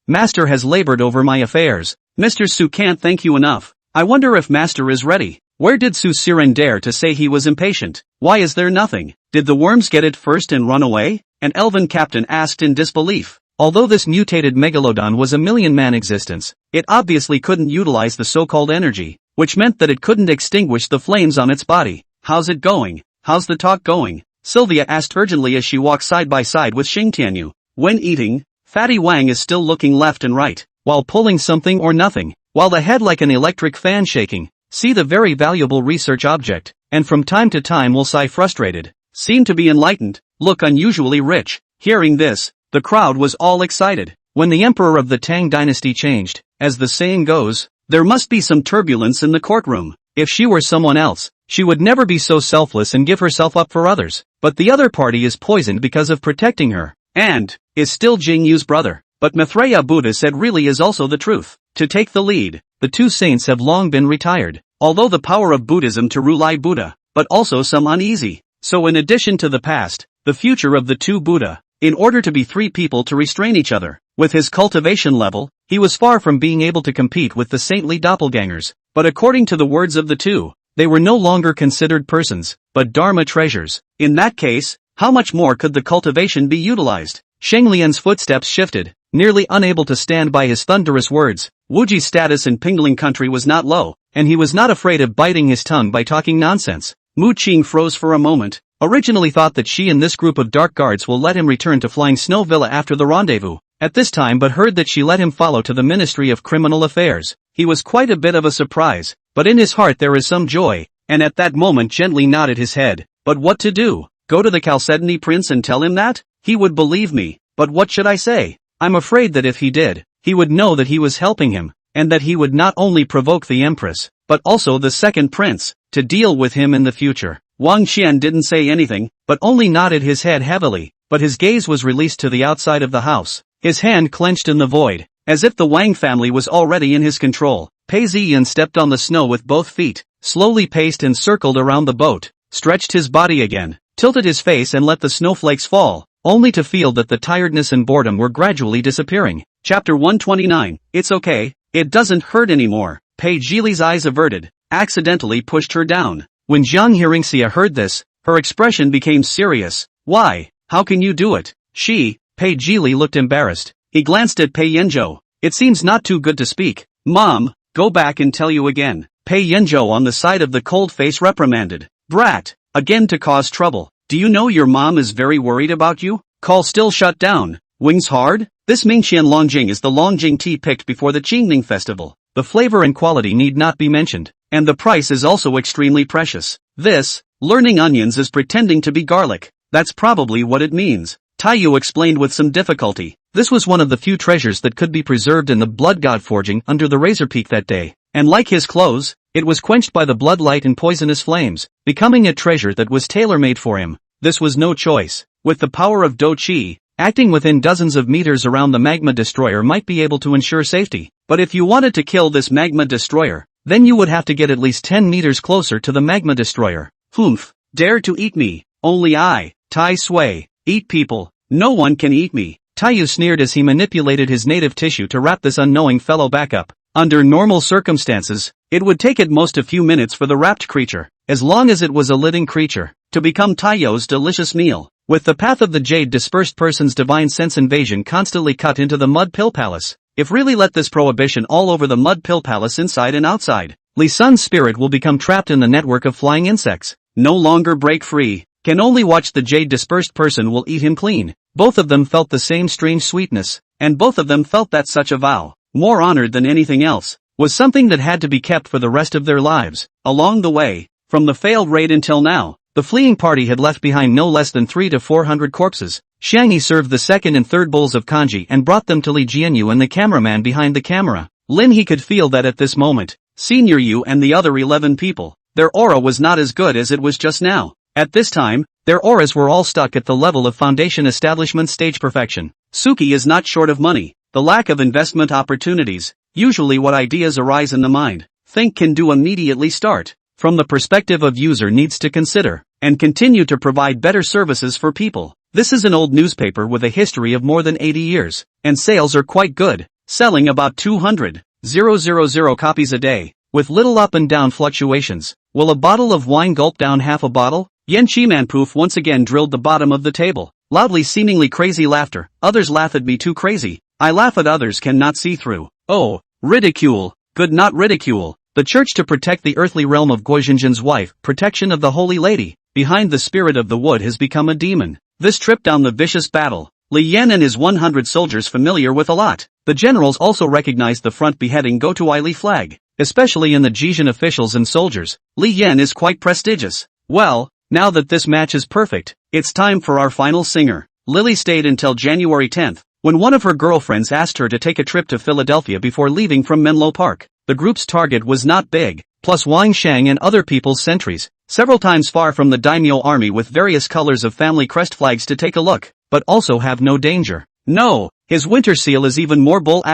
Master has labored over my affairs. Mr. Su can't thank you enough. I wonder if Master is ready. Where did Su Siren dare to say he was impatient? Why is there nothing? Did the worms get it first and run away? An elven captain asked in disbelief. Although this mutated megalodon was a million-man existence, it obviously couldn't utilize the so-called energy, which meant that it couldn't extinguish the flames on its body. How's it going? How's the talk going? Sylvia asked urgently as she walked side by side with Xing Tianyu. When eating, Fatty Wang is still looking left and right, while pulling something or nothing, while the head like an electric fan shaking. See the very valuable research object, and from time to time will sigh frustrated. Seem to be enlightened, look unusually rich. Hearing this, the crowd was all excited. When the emperor of the Tang dynasty changed, as the saying goes, there must be some turbulence in the courtroom. If she were someone else, she would never be so selfless and give herself up for others. But the other party is poisoned because of protecting her, and is still Jingyu's brother. But Maitreya Buddha said really is also the truth. To take the lead, the two saints have long been retired. Although the power of Buddhism to rule Buddha, but also some uneasy. So in addition to the past, the future of the two Buddha, in order to be three people to restrain each other, with his cultivation level, he was far from being able to compete with the saintly doppelgangers. But according to the words of the two, they were no longer considered persons, but dharma treasures. In that case, how much more could the cultivation be utilized? Sheng Lian's footsteps shifted, nearly unable to stand by his thunderous words. Wuji's status in Pingling country was not low, and he was not afraid of biting his tongue by talking nonsense. Mu Qing froze for a moment, originally thought that she and this group of dark guards will let him return to Flying Snow Villa after the rendezvous, at this time, but heard that she let him follow to the Ministry of Criminal Affairs. He was quite a bit of a surprise, but in his heart there is some joy, and at that moment gently nodded his head. But what to do? Go to the Chalcedony prince and tell him that? He would believe me, but what should I say? I'm afraid that if he did, he would know that he was helping him, and that he would not only provoke the Empress, but also the second prince, to deal with him in the future. Wang Qian didn't say anything, but only nodded his head heavily, but his gaze was released to the outside of the house, his hand clenched in the void, as if the Wang family was already in his control. Pei Ziyan stepped on the snow with both feet, slowly paced and circled around the boat, stretched his body again, tilted his face and let the snowflakes fall, only to feel that the tiredness and boredom were gradually disappearing. Chapter 129, It's okay, it doesn't hurt anymore. Pei Zhili's eyes averted, accidentally pushed her down. When Jiang Hearingxia heard this, her expression became serious. Why? How can you do it? Pei Zhili looked embarrassed. He glanced at Pei Yanzhou. It seems not too good to speak. Mom, go back and tell you again. Pei Yanzhou on the side of the cold face reprimanded. Brat, again to cause trouble. Do you know your mom is very worried about you? Call still shut down. Wings hard? This Mingqian Longjing is the Longjing tea picked before the Qingning festival. The flavor and quality need not be mentioned, and the price is also extremely precious. This, learning onions is pretending to be garlic. That's probably what it means. Taiyu explained with some difficulty. This was one of the few treasures that could be preserved in the blood god forging under the razor peak that day, and like his clothes, it was quenched by the blood light and poisonous flames, becoming a treasure that was tailor-made for him. This was no choice. With the power of Do Qi, acting within dozens of meters around the magma destroyer might be able to ensure safety. But if you wanted to kill this magma destroyer, then you would have to get at least 10 meters closer to the magma destroyer. Humph, dare to eat me, only I, Tai Sui, eat people, no one can eat me. Taiyu sneered as he manipulated his native tissue to wrap this unknowing fellow back up. Under normal circumstances, it would take at most a few minutes for the wrapped creature, as long as it was a living creature, to become Taiyu's delicious meal. With the path of the jade dispersed person's divine sense invasion constantly cut into the mud pill palace, if really let this prohibition all over the mud pill palace inside and outside, Li Sun's spirit will become trapped in the network of flying insects, no longer break free, can only watch the jade dispersed person will eat him clean. Both of them felt the same strange sweetness, and both of them felt that such a vow, more honored than anything else, was something that had to be kept for the rest of their lives. Along the way, from the failed raid until now, the fleeing party had left behind no less than 300 to 400 corpses. Xiangyi served the second and third bowls of kanji and brought them to Li Jianyu and the cameraman behind the camera. Lin he could feel that at this moment, Senior Yu and the other 11 people, their aura was not as good as it was just now. At this time, their auras were all stuck at the level of foundation establishment stage perfection. Suki is not short of money, the lack of investment opportunities, usually what ideas arise in the mind, think can do immediately start, from the perspective of user needs to consider, and continue to provide better services for people. This is an old newspaper with a history of more than 80 years, and sales are quite good, selling about 200,000 copies a day, with little up and down fluctuations. Will a bottle of wine gulp down half a bottle? Yan Chimanpoof once again drilled the bottom of the table. Loudly seemingly crazy laughter. Others laugh at me too crazy. I laugh at others cannot see through. Oh, ridicule. Good not ridicule. The church to protect the earthly realm of Guizhenjin's wife, protection of the holy lady, behind the spirit of the wood has become a demon. This trip down the vicious battle. Li Yan and his 100 soldiers familiar with a lot. The generals also recognized the front beheading Go to Li flag, especially in the Jizhen officials and soldiers. Li Yan is quite prestigious. Well, now that this match is perfect, it's time for our final singer. Lily stayed until January 10th, when one of her girlfriends asked her to take a trip to Philadelphia before leaving from Menlo Park. The group's target was not big, plus Wang Shang and other people's sentries, several times far from the daimyo army with various colors of family crest flags to take a look, but also have no danger. No, his winter seal is even more bold *********.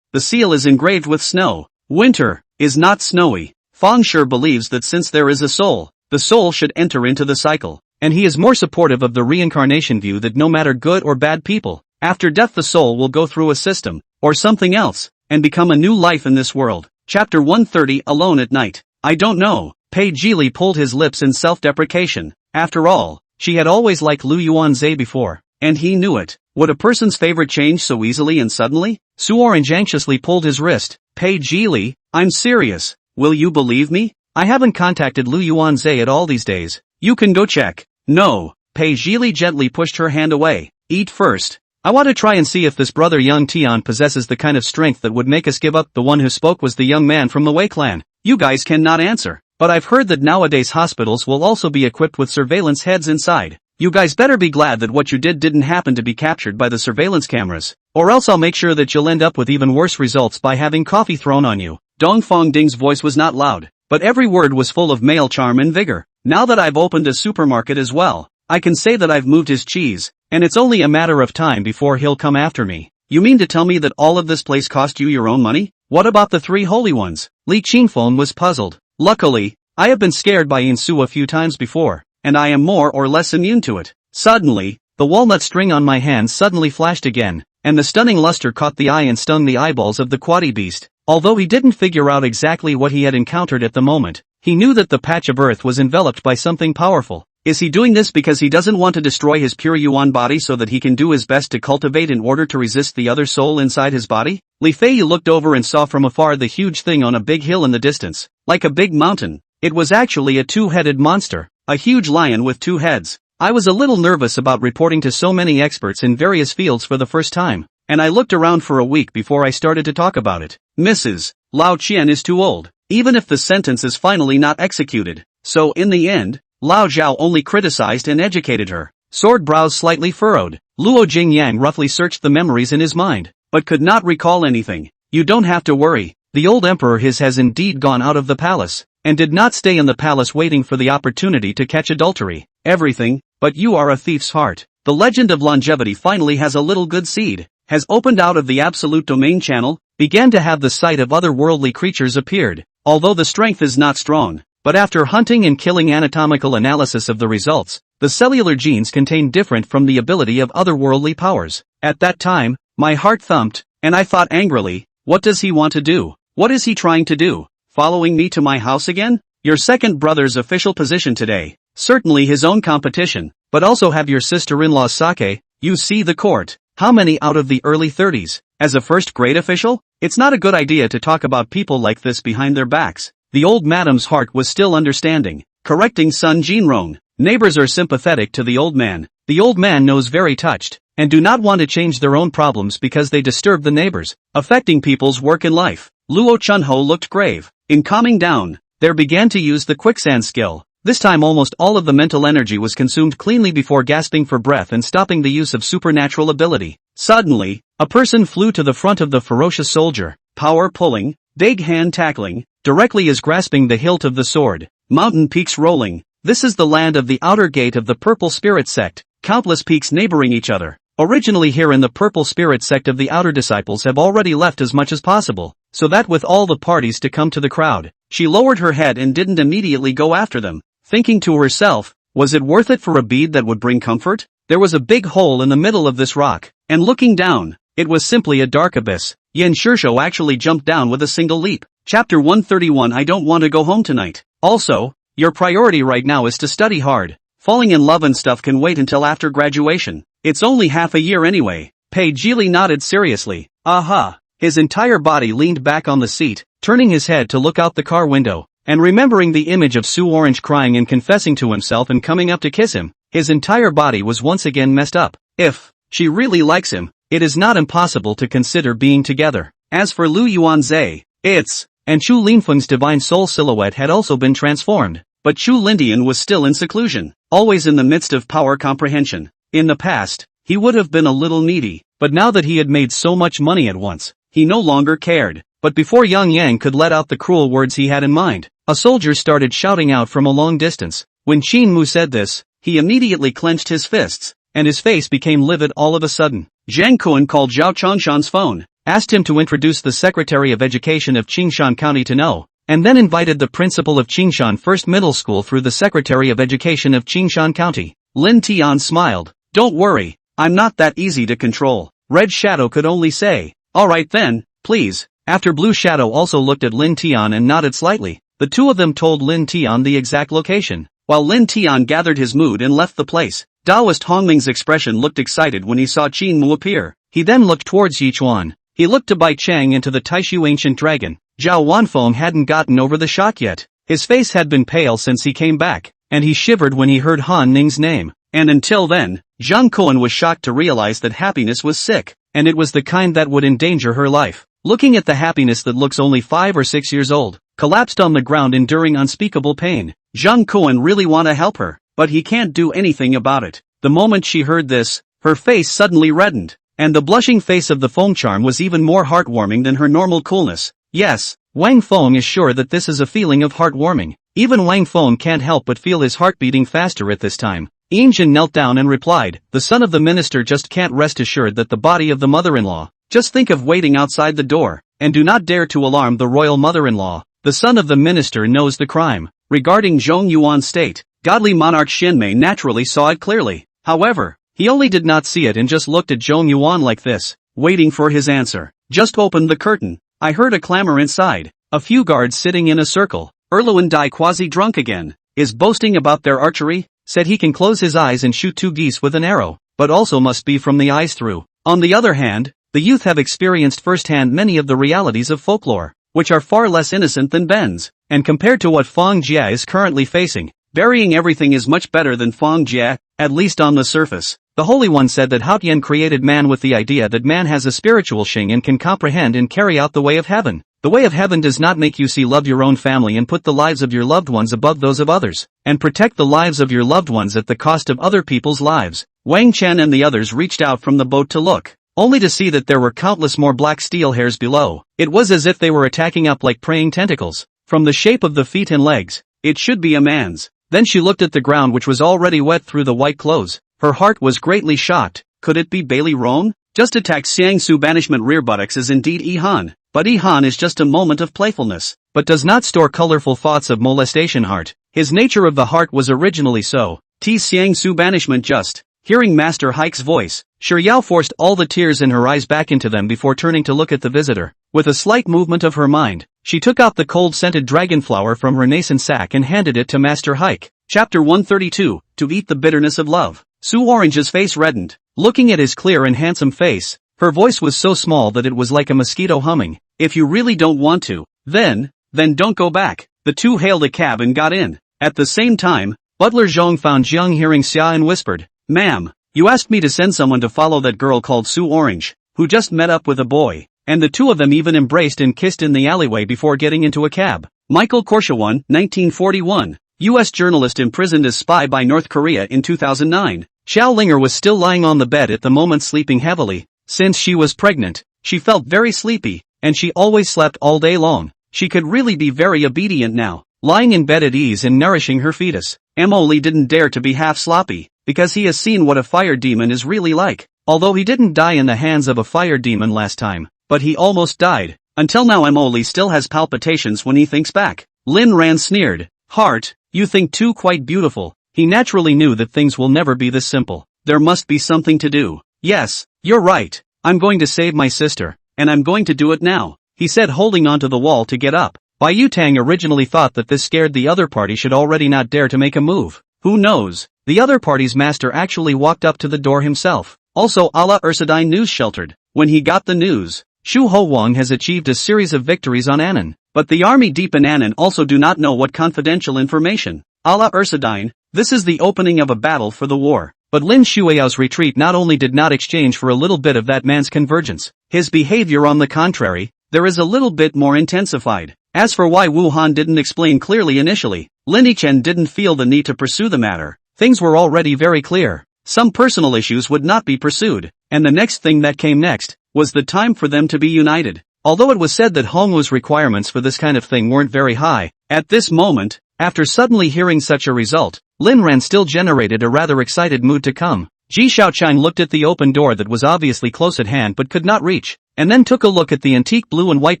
The seal is engraved with snow. Winter is not snowy. Feng Sure believes that since there is a soul, the soul should enter into the cycle, and he is more supportive of the reincarnation view that no matter good or bad people, after death the soul will go through a system, or something else, and become a new life in this world. Chapter 130 Alone at Night. I don't know. Pei Jili pulled his lips in self-deprecation. After all, she had always liked Lu Yuanzhe before, and he knew it. Would a person's favorite change so easily and suddenly? Su Orange anxiously pulled his wrist. Pei Jili, I'm serious. Will you believe me? I haven't contacted Lu Yuanzhe at all these days. You can go check. No. Pei Jili gently pushed her hand away. Eat first. I want to try and see if this brother Young Tian possesses the kind of strength that would make us give up. The one who spoke was the young man from the Wei clan. You guys cannot answer, but I've heard that nowadays hospitals will also be equipped with surveillance heads inside. You guys better be glad that what you did didn't happen to be captured by the surveillance cameras, or else I'll make sure that you'll end up with even worse results by having coffee thrown on you. Dongfang Ding's voice was not loud, but every word was full of male charm and vigor. Now that I've opened a supermarket as well, I can say that I've moved his cheese, and it's only a matter of time before he'll come after me. You mean to tell me that all of this place cost you your own money? What about the 3 holy ones? Li Qingfeng was puzzled. Luckily, I have been scared by Yinsu a few times before, and I am more or less immune to it. Suddenly, the walnut string on my hand suddenly flashed again, and the stunning luster caught the eye and stung the eyeballs of the quaddy beast. Although he didn't figure out exactly what he had encountered at the moment, he knew that the patch of earth was enveloped by something powerful. Is he doing this because he doesn't want to destroy his pure Yuan body so that he can do his best to cultivate in order to resist the other soul inside his body? Li Feiyu looked over and saw from afar the huge thing on a big hill in the distance, like a big mountain. It was actually a 2-headed monster, a huge lion with 2 heads. I was a little nervous about reporting to so many experts in various fields for the first time, and I looked around for a week before I started to talk about it. Mrs. Lao Qian is too old, even if the sentence is finally not executed. So in the end, Lao Zhao only criticized and educated her. Sword brows slightly furrowed. Luo Jingyang roughly searched the memories in his mind, but could not recall anything. You don't have to worry. The old emperor has indeed gone out of the palace, and did not stay in the palace waiting for the opportunity to catch adultery. Everything, but you are a thief's heart. The legend of longevity finally has a little good seed, has opened out of the absolute domain channel, began to have the sight of otherworldly creatures appeared. Although the strength is not strong, but after hunting and killing anatomical analysis of the results, the cellular genes contain different from the ability of otherworldly powers. At that time, my heart thumped, and I thought angrily, what does he want to do? What is he trying to do? Following me to my house again? Your second brother's official position today. Certainly his own competition, but also have your sister-in-law Sake. You see the court. How many out of the early 30s? As a first-grade official? It's not a good idea to talk about people like this behind their backs. The old madam's heart was still understanding, correcting son Jinrong. Neighbors are sympathetic to the old man. The old man knows very touched, and do not want to change their own problems because they disturb the neighbors, affecting people's work and life. Luo Chunho looked grave. In calming down, they began to use the quicksand skill. This time almost all of the mental energy was consumed cleanly before gasping for breath and stopping the use of supernatural ability. Suddenly, a person flew to the front of the ferocious soldier, power pulling, big hand tackling, directly as grasping the hilt of the sword. Mountain peaks rolling. This is the land of the outer gate of the Purple Spirit sect, countless peaks neighboring each other. Originally here in the Purple Spirit sect of the outer disciples have already left as much as possible, so that with all the parties to come to the crowd, she lowered her head and didn't immediately go after them, thinking to herself, was it worth it for a bead that would bring comfort? There was a big hole in the middle of this rock, and looking down, it was simply a dark abyss. Yan Shishou actually jumped down with a single leap. Chapter 131 I don't want to go home tonight. Also, your priority right now is to study hard. Falling in love and stuff can wait until after graduation. It's only half a year anyway. Pei Jili nodded seriously. Aha. His entire body leaned back on the seat, turning his head to look out the car window, and remembering the image of Su Orange crying and confessing to himself and coming up to kiss him, his entire body was once again messed up. If she really likes him, it is not impossible to consider being together. As for Lu Yuanzhe, and Chu Linfeng's divine soul silhouette had also been transformed, but Chu Lindian was still in seclusion, always in the midst of power comprehension. In the past, he would have been a little needy, but now that he had made so much money at once, he no longer cared. But before Yang Yang could let out the cruel words he had in mind, a soldier started shouting out from a long distance. When Qin Mu said this, he immediately clenched his fists, and his face became livid all of a sudden. Zhang Kuan called Zhao Chongshan's phone, asked him to introduce the Secretary of Education of Qingshan County to know, and then invited the principal of Qingshan First Middle School through the Secretary of Education of Qingshan County. Lin Tian smiled. Don't worry, I'm not that easy to control. Red Shadow could only say, alright then, please. After Blue Shadow also looked at Lin Tian and nodded slightly, the two of them told Lin Tian the exact location. While Lin Tian gathered his mood and left the place, Taoist Hongming's expression looked excited when he saw Qin Mu appear. He then looked towards Yichuan. He looked to Bai Chang into the Taishu Ancient Dragon. Zhao Wanfeng hadn't gotten over the shock yet. His face had been pale since he came back, and he shivered when he heard Han Ning's name. And until then, Zhang Kuan was shocked to realize that happiness was sick, and it was the kind that would endanger her life. Looking at the happiness that looks only 5 or 6 years old, collapsed on the ground enduring unspeakable pain. Zhang Kuan really want to help her, but he can't do anything about it. The moment she heard this, her face suddenly reddened, and the blushing face of the Feng charm was even more heartwarming than her normal coolness. Yes, Wang Feng is sure that this is a feeling of heartwarming. Even Wang Feng can't help but feel his heart beating faster at this time. Yinjin knelt down and replied, the son of the minister just can't rest assured that the body of the mother-in-law. Just think of waiting outside the door, and do not dare to alarm the royal mother-in-law. The son of the minister knows the crime. Regarding Zhong Yuan's state, godly monarch Shenmei naturally saw it clearly. However, he only did not see it and just looked at Zhong Yuan like this, waiting for his answer. Just opened the curtain. I heard a clamor inside. A few guards sitting in a circle. Erluan Dai quasi-drunk again. Is boasting about their archery? Said he can close his eyes and shoot 2 geese with an arrow, but also must be from the eyes through. On the other hand, the youth have experienced firsthand many of the realities of folklore, which are far less innocent than Ben's, and compared to what Feng Jia is currently facing, burying everything is much better than Feng Jia, at least on the surface. The Holy One said that Haotian created man with the idea that man has a spiritual Xing and can comprehend and carry out the way of heaven. The way of heaven does not make you love your own family and put the lives of your loved ones above those of others, and protect the lives of your loved ones at the cost of other people's lives. Wang Chen and the others reached out from the boat to look, only to see that there were countless more black steel hairs below. It was as if they were attacking up like praying tentacles. From the shape of the feet and legs, it should be a man's. Then she looked at the ground which was already wet through the white clothes. Her heart was greatly shocked. Could it be Bailey Roan? Just attacked Xiangsu banishment rear buttocks is indeed Ihan. but Han is just a moment of playfulness, but does not store colorful thoughts of molestation heart. His nature of the heart was originally so. T Xiang Su banishment just. Hearing Master Haik's voice, Shiryao forced all the tears in her eyes back into them before turning to look at the visitor. With a slight movement of her mind, she took out the cold-scented dragonflower from her nascent sack and handed it to Master Haik. Chapter 132, To Eat the Bitterness of Love. Su Orange's face reddened. Looking at his clear and handsome face, her voice was so small that it was like a mosquito humming. If you really don't want to, then don't go back. The two hailed a cab and got in. At the same time, Butler Zhang found Jiang Hearingxia and whispered, "Ma'am, you asked me to send someone to follow that girl called Su Orange, who just met up with a boy." And the two of them even embraced and kissed in the alleyway before getting into a cab. Michael Korshawan, 1941, U.S. journalist imprisoned as spy by North Korea in 2009. Xiao Linger was still lying on the bed at the moment, sleeping heavily. Since she was pregnant, she felt very sleepy, and she always slept all day long. She could really be very obedient now, lying in bed at ease and nourishing her fetus. Emily didn't dare to be half sloppy, because he has seen what a fire demon is really like. Although he didn't die in the hands of a fire demon last time, but he almost died. Until now Emily still has palpitations when he thinks back. Lin Ran sneered. "Heart, you think too quite beautiful." He naturally knew that things will never be this simple. There must be something to do. "Yes, you're right. I'm going to save my sister, and I'm going to do it now," he said, holding onto the wall to get up. Bai Yutang originally thought that this scared the other party should already not dare to make a move. Who knows? The other party's master actually walked up to the door himself. Also Allah Ursadine news sheltered. When he got the news, Shu Ho-Wang has achieved a series of victories on Annan, but the army deep in Annan also do not know what confidential information. Allah Ursadine, this is the opening of a battle for the war. But Lin Shuiao's retreat not only did not exchange for a little bit of that man's convergence, his behavior on the contrary, there is a little bit more intensified. As for why Wuhan didn't explain clearly initially, Lin Yichen didn't feel the need to pursue the matter. Things were already very clear. Some personal issues would not be pursued, and the next thing that came next was the time for them to be united. Although it was said that Hongwu's requirements for this kind of thing weren't very high, at this moment, after suddenly hearing such a result, Lin Ran still generated a rather excited mood to come. Ji Shaoqiang looked at the open door that was obviously close at hand but could not reach, and then took a look at the antique blue and white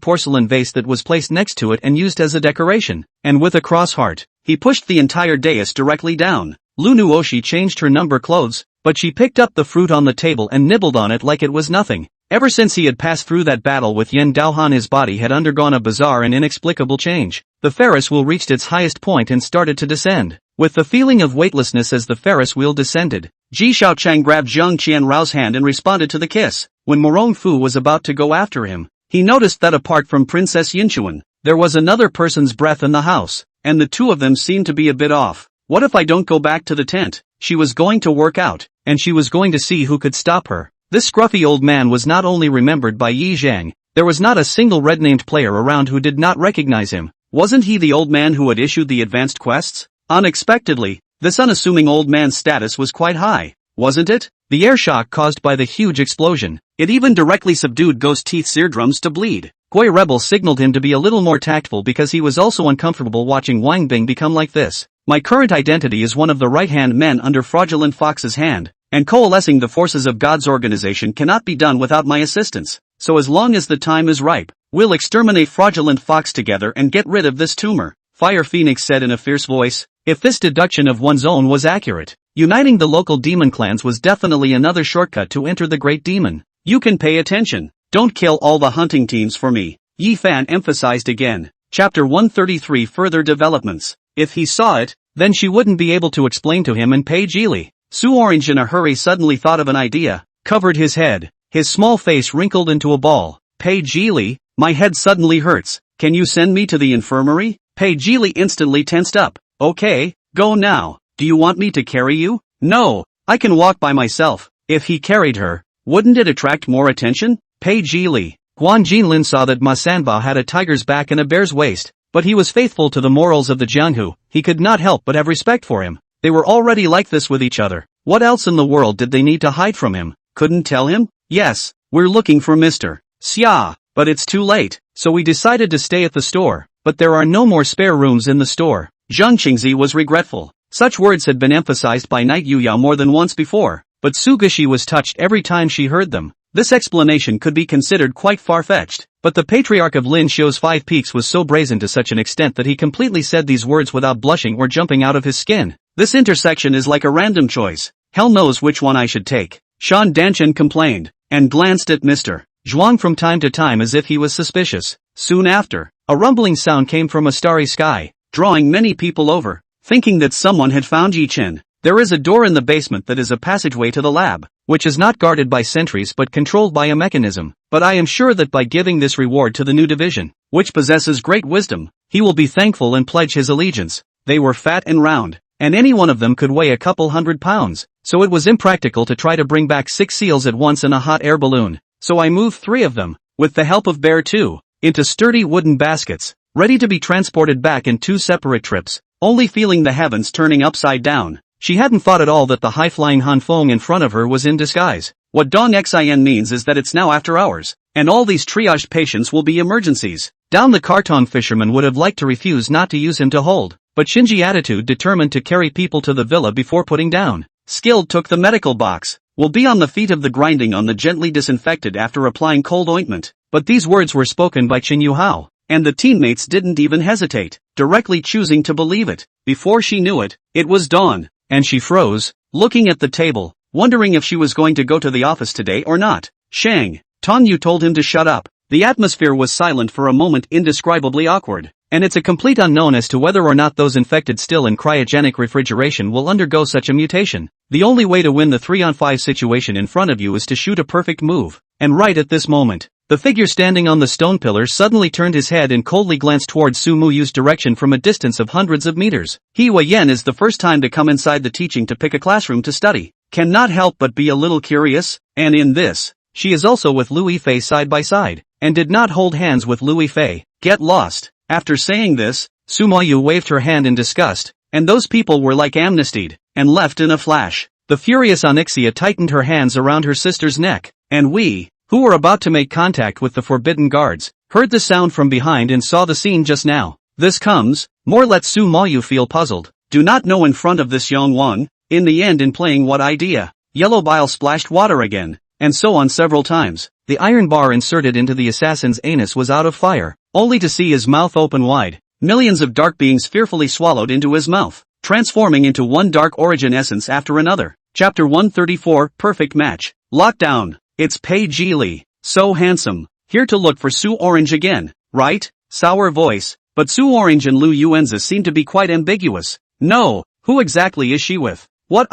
porcelain vase that was placed next to it and used as a decoration, and with a cross heart, he pushed the entire dais directly down. Lu Nuoshi changed her number clothes, but she picked up the fruit on the table and nibbled on it like it was nothing. Ever since he had passed through that battle with Yen Daohan, his body had undergone a bizarre and inexplicable change. The Ferris wheel reached its highest point and started to descend. With the feeling of weightlessness as the Ferris wheel descended, Ji Shaoqiang grabbed Zhang Qianrao's hand and responded to the kiss. When Morong Fu was about to go after him, he noticed that apart from Princess Yinchuan, there was another person's breath in the house, and the two of them seemed to be a bit off. What if I don't go back to the tent? She was going to work out, and she was going to see who could stop her. This scruffy old man was not only remembered by Yi Zhang, there was not a single red-named player around who did not recognize him. Wasn't he the old man who had issued the advanced quests? Unexpectedly, this unassuming old man's status was quite high, wasn't it? The air shock caused by the huge explosion, it even directly subdued Ghost Teeth's eardrums to bleed. Goi Rebel signaled him to be a little more tactful because he was also uncomfortable watching Wang Bing become like this. My current identity is one of the right-hand men under Fraudulent Fox's hand, and coalescing the forces of God's organization cannot be done without my assistance. So as long as the time is ripe, we'll exterminate Fraudulent Fox together and get rid of this tumor, Fire Phoenix said in a fierce voice. If this deduction of one's own was accurate, uniting the local demon clans was definitely another shortcut to enter the great demon. You can pay attention. Don't kill all the hunting teams for me, Yi Fan emphasized again. Chapter 133 Further Developments. If he saw it, then she wouldn't be able to explain to him and Pei Jili. Su Orange in a hurry suddenly thought of an idea, covered his head, his small face wrinkled into a ball. Pei Jili, my head suddenly hurts, can you send me to the infirmary? Pei Jili instantly tensed up. Okay, go now. Do you want me to carry you? No, I can walk by myself. If he carried her, wouldn't it attract more attention? Pei Jili. Guan Jinlin saw that Ma Sanba had a tiger's back and a bear's waist, but he was faithful to the morals of the Jianghu. He could not help but have respect for him. They were already like this with each other. What else in the world did they need to hide from him? Couldn't tell him? Yes, we're looking for Mr. Xia, but it's too late, so we decided to stay at the store, but there are no more spare rooms in the store. Zhang Qingzi was regretful. Such words had been emphasized by Knight Yuyao more than once before, but Sugashi was touched every time she heard them. This explanation could be considered quite far-fetched, but the patriarch of Lin Xiu's 5 Peaks was so brazen to such an extent that he completely said these words without blushing or jumping out of his skin. This intersection is like a random choice. Hell knows which one I should take. Shan Danshan complained, and glanced at Mr. Zhuang from time to time as if he was suspicious. Soon after, a rumbling sound came from a starry sky, drawing many people over, thinking that someone had found Yi Chen. There is a door in the basement that is a passageway to the lab, which is not guarded by sentries but controlled by a mechanism, but I am sure that by giving this reward to the new division, which possesses great wisdom, he will be thankful and pledge his allegiance. They were fat and round, and any one of them could weigh a couple 100 pounds, so it was impractical to try to bring back 6 seals at once in a hot air balloon, so I moved 3 of them, with the help of Bear 2, into sturdy wooden baskets, ready to be transported back in 2 separate trips, only feeling the heavens turning upside down. She hadn't thought at all that the high-flying Han Feng in front of her was in disguise. What Dong Xin means is that it's now after hours, and all these triaged patients will be emergencies. Down the Kartong fisherman would have liked to refuse not to use him to hold, but Shinji attitude determined to carry people to the villa before putting down. Skilled took the medical box. Will be on the feet of the grinding on the gently disinfected after applying cold ointment. But these words were spoken by Qin Yuhao, and the teammates didn't even hesitate, directly choosing to believe it. Before she knew it, it was dawn. And she froze, looking at the table, wondering if she was going to go to the office today or not. Shang, Tong Yu told him to shut up. The atmosphere was silent for a moment, indescribably awkward, and it's a complete unknown as to whether or not those infected still in cryogenic refrigeration will undergo such a mutation. The only way to win the 3-on-5 situation in front of you is to shoot a perfect move, and right at this moment, the figure standing on the stone pillar suddenly turned his head and coldly glanced towards Su Muyu's direction from a distance of hundreds of meters. He Wei Yan is the first time to come inside the teaching to pick a classroom to study. Cannot help but be a little curious, and in this, she is also with Lu Yifei side by side, and did not hold hands with Lu Yifei. Get lost. After saying this, Su Muyu waved her hand in disgust, and those people were like amnestied, and left in a flash. The furious Hearingxia tightened her hands around her sister's neck, and we, who were about to make contact with the forbidden guards, heard the sound from behind and saw the scene just now. This comes, more let Su Muyu feel puzzled. Do not know in front of this young one, in the end in playing what idea? Yellow bile splashed water again, and so on several times. The iron bar inserted into the assassin's anus was out of fire, only to see his mouth open wide. Millions of dark beings fearfully swallowed into his mouth, transforming into one dark origin essence after another. Chapter 134, Perfect Match. Lockdown. It's Pei Jili. So handsome. Here to look for Su Orange again, right? Sour voice. But Su Orange and Lu Yuanzi seem to be quite ambiguous. No, who exactly is she with? What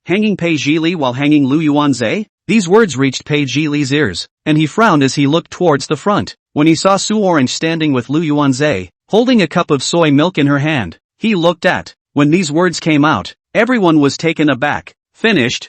hanging Pei Jili while hanging Lu Yuanzi? These words reached Pei Jili's ears, and he frowned as he looked towards the front. When he saw Su Orange standing with Lu Yuanzi, holding a cup of soy milk in her hand, he looked at. When these words came out, everyone was taken aback. Finished,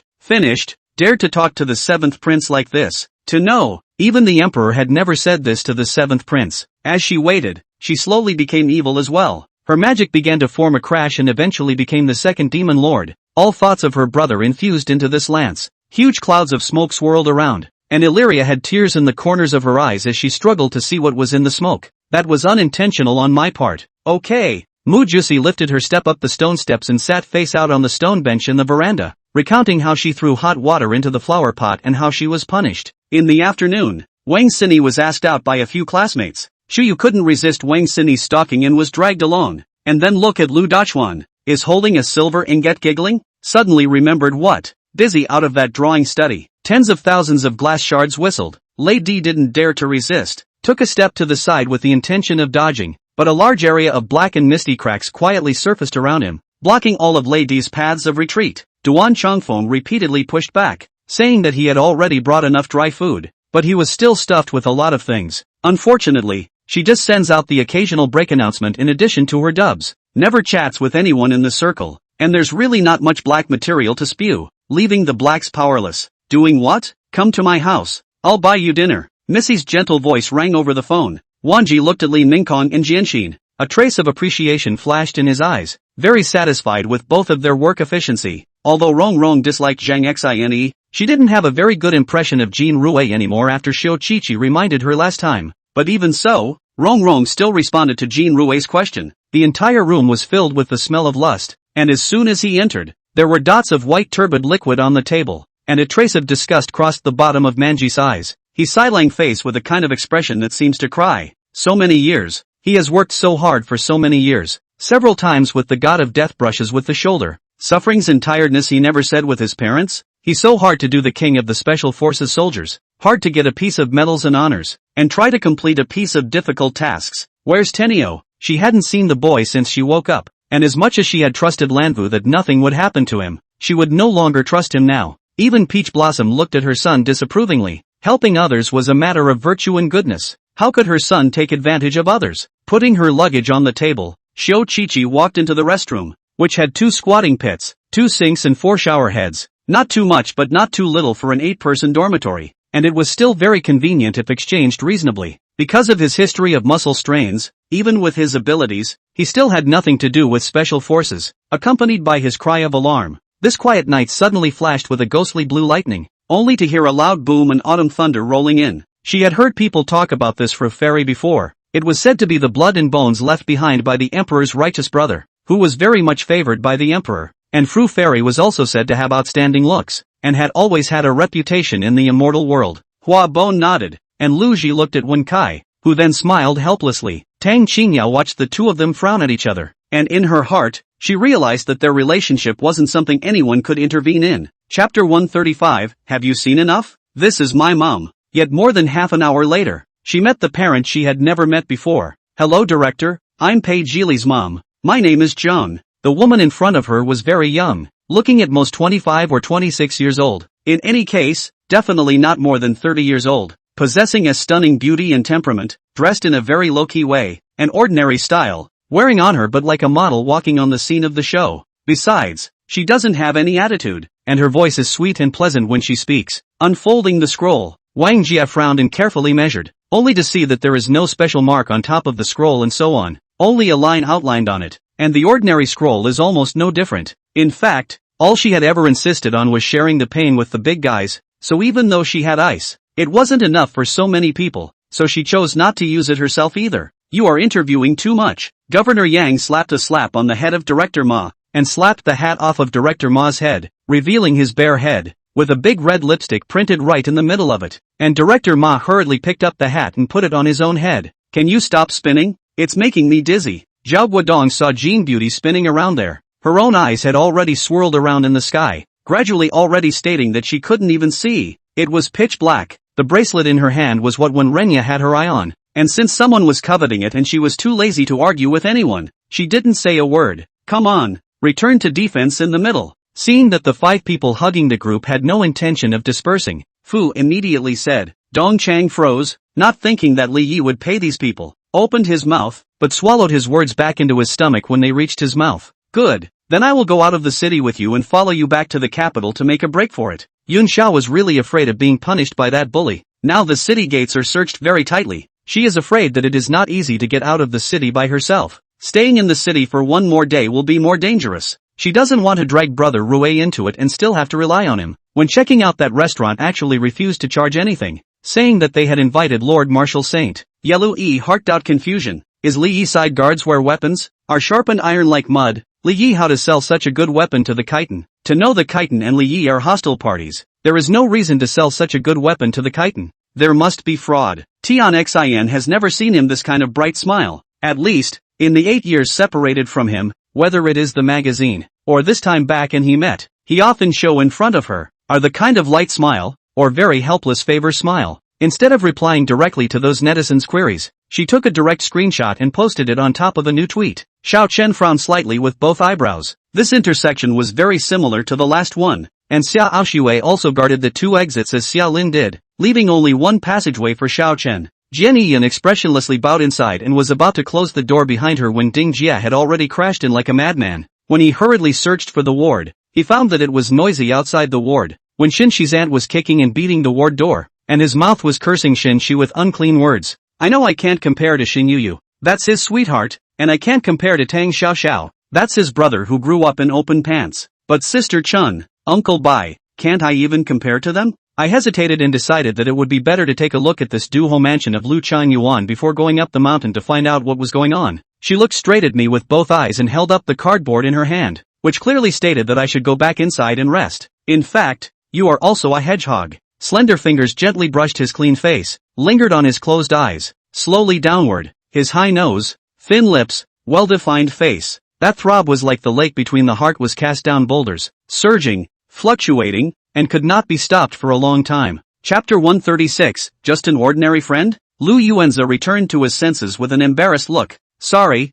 dared to talk to the 7th prince like this. To know, even the emperor had never said this to the 7th prince. As she waited, she slowly became evil as well. Her magic began to form a crash and eventually became the 2nd demon lord. All thoughts of her brother infused into this lance. Huge clouds of smoke swirled around, and Illyria had tears in the corners of her eyes as she struggled to see what was in the smoke. That was unintentional on my part. Okay. Mu Jusi lifted her step up the stone steps and sat face out on the stone bench in the veranda, recounting how she threw hot water into the flower pot and how she was punished. In the afternoon, Wang Sini was asked out by a few classmates. Shuyu couldn't resist Wang Sini's stalking and was dragged along. And then look at Lu Dachuan, is holding a silver ingot giggling? Suddenly remembered what? Dizzy out of that drawing study. Tens of thousands of glass shards whistled. Lady didn't dare to resist, took a step to the side with the intention of dodging, but a large area of black and misty cracks quietly surfaced around him, blocking all of Lady's paths of retreat. Duan Chongfeng repeatedly pushed back, saying that he had already brought enough dry food, but he was still stuffed with a lot of things. Unfortunately, she just sends out the occasional break announcement in addition to her dubs, never chats with anyone in the circle, and there's really not much black material to spew, leaving the blacks powerless. Doing what? Come to my house. I'll buy you dinner. Missy's gentle voice rang over the phone. Wanji looked at Li Mingkong and Jianxin. A trace of appreciation flashed in his eyes, very satisfied with both of their work efficiency. Although Rong disliked Zhang Xine, she didn't have a very good impression of Jean Rue anymore after Xiao Qiqi reminded her last time. But even so, Rong still responded to Jean Rue's question. The entire room was filled with the smell of lust, and as soon as he entered, there were dots of white turbid liquid on the table. and a trace of disgust crossed the bottom of Manji's eyes. He sidelang face with a kind of expression that seems to cry. So many years. He has worked so hard for so many years. Several times with the god of death brushes with the shoulder. Sufferings and tiredness he never said with his parents. He's so hard to do the king of the special forces soldiers. Hard to get a piece of medals and honors. And try to complete a piece of difficult tasks. Where's Tenio? She hadn't seen the boy since she woke up. And as much as she had trusted Lanvu that nothing would happen to him, she would no longer trust him now. Even Peach Blossom looked at her son disapprovingly. Helping others was a matter of virtue and goodness. How could her son take advantage of others? Putting her luggage on the table, Xiao Qiqi walked into the restroom, which had 2 squatting pits, 2 sinks and 4 shower heads. Not too much but not too little for an 8-person dormitory, and it was still very convenient if exchanged reasonably. Because of his history of muscle strains, even with his abilities, he still had nothing to do with special forces. Accompanied by his cry of alarm, this quiet night suddenly flashed with a ghostly blue lightning, only to hear a loud boom and autumn thunder rolling in. She had heard people talk about this Fru Fairy before. It was said to be the blood and bones left behind by the emperor's righteous brother, who was very much favored by the emperor, and Fru Fairy was also said to have outstanding looks, and had always had a reputation in the immortal world. Hua Bon nodded, and Lu Ji looked at Wen Kai, who then smiled helplessly. Tang Qingyao watched the two of them frown at each other, and in her heart, she realized that their relationship wasn't something anyone could intervene in. Chapter 135, Have you seen enough? This is my mom. Yet more than half an hour later, she met the parent she had never met before. Hello director, I'm Pei Jili's mom. My name is Jiang. The woman in front of her was very young, looking at most 25 or 26 years old. In any case, definitely not more than 30 years old. Possessing a stunning beauty and temperament, dressed in a very low-key way, an ordinary style, wearing on her but like a model walking on the scene of the show. Besides, she doesn't have any attitude, and her voice is sweet and pleasant when she speaks. Unfolding the scroll, Wang Jia frowned and carefully measured, only to see that there is no special mark on top of the scroll and so on, only a line outlined on it, and the ordinary scroll is almost no different. In fact, all she had ever insisted on was sharing the pain with the big guys, so even though she had ice, it wasn't enough for so many people, so she chose not to use it herself either. You are interviewing too much. Governor Yang slapped a slap on the head of Director Ma, and slapped the hat off of Director Ma's head, revealing his bare head, with a big red lipstick printed right in the middle of it, and Director Ma hurriedly picked up the hat and put it on his own head. Can you stop spinning? It's making me dizzy. Zhao Guodong saw Jean Beauty spinning around there. Her own eyes had already swirled around in the sky, gradually already stating that she couldn't even see. It was pitch black. The bracelet in her hand was what Wenrenya had her eye on, and since someone was coveting it and she was too lazy to argue with anyone, she didn't say a word. Come on, return to defense in the middle. Seeing that the 5 people hugging the group had no intention of dispersing, Fu immediately said. Dong Chang froze, not thinking that Li Yi would pay these people, opened his mouth, but swallowed his words back into his stomach when they reached his mouth. Good, then I will go out of the city with you and follow you back to the capital to make a break for it. Yun Xiao was really afraid of being punished by that bully. Now the city gates are searched very tightly. She is afraid that it is not easy to get out of the city by herself. Staying in the city for one more day will be more dangerous. She doesn't want to drag Brother Rue into it and still have to rely on him. When checking out that restaurant actually refused to charge anything, saying that they had invited Lord Marshal Saint. Yellow E hearked out confusion. Is Li Yi side guards wear weapons? Are sharpened iron like mud? Li Yi how to sell such a good weapon to the Khitan? To know the Khitan and Li Yi are hostile parties, there is no reason to sell such a good weapon to the Khitan. There must be fraud. Tian Xin has never seen him this kind of bright smile. At least, in the 8 years separated from him, whether it is the magazine, or this time back and he met, he often show in front of her, are the kind of light smile, or very helpless favor smile. Instead of replying directly to those netizens' queries, she took a direct screenshot and posted it on top of a new tweet. Xiao Chen frowned slightly with both eyebrows. This intersection was very similar to the last one, and Xia Aoxue also guarded the 2 exits as Xia Lin did, leaving only one passageway for Xiao Chen. Jian Yiyan expressionlessly bowed inside and was about to close the door behind her when Ding Jia had already crashed in like a madman. When he hurriedly searched for the ward, he found that it was noisy outside the ward, when Xin Shi's aunt was kicking and beating the ward door, and his mouth was cursing Xin Shi with unclean words. I know I can't compare to Xin Yuyu, that's his sweetheart, and I can't compare to Tang Xiao, that's his brother who grew up in open pants. But Sister Chun, Uncle Bai, can't I even compare to them? I hesitated and decided that it would be better to take a look at this Duho mansion of Lu Chang Yuan before going up the mountain to find out what was going on. She looked straight at me with both eyes and held up the cardboard in her hand, which clearly stated that I should go back inside and rest. In fact, you are also a hedgehog. Slender fingers gently brushed his clean face, lingered on his closed eyes, slowly downward, his high nose, thin lips, well-defined face. That throb was like the lake between the heart was cast down boulders, surging, fluctuating, and could not be stopped for a long time. Chapter 136, Just an Ordinary Friend? Lu Yuanzi returned to his senses with an embarrassed look. Sorry,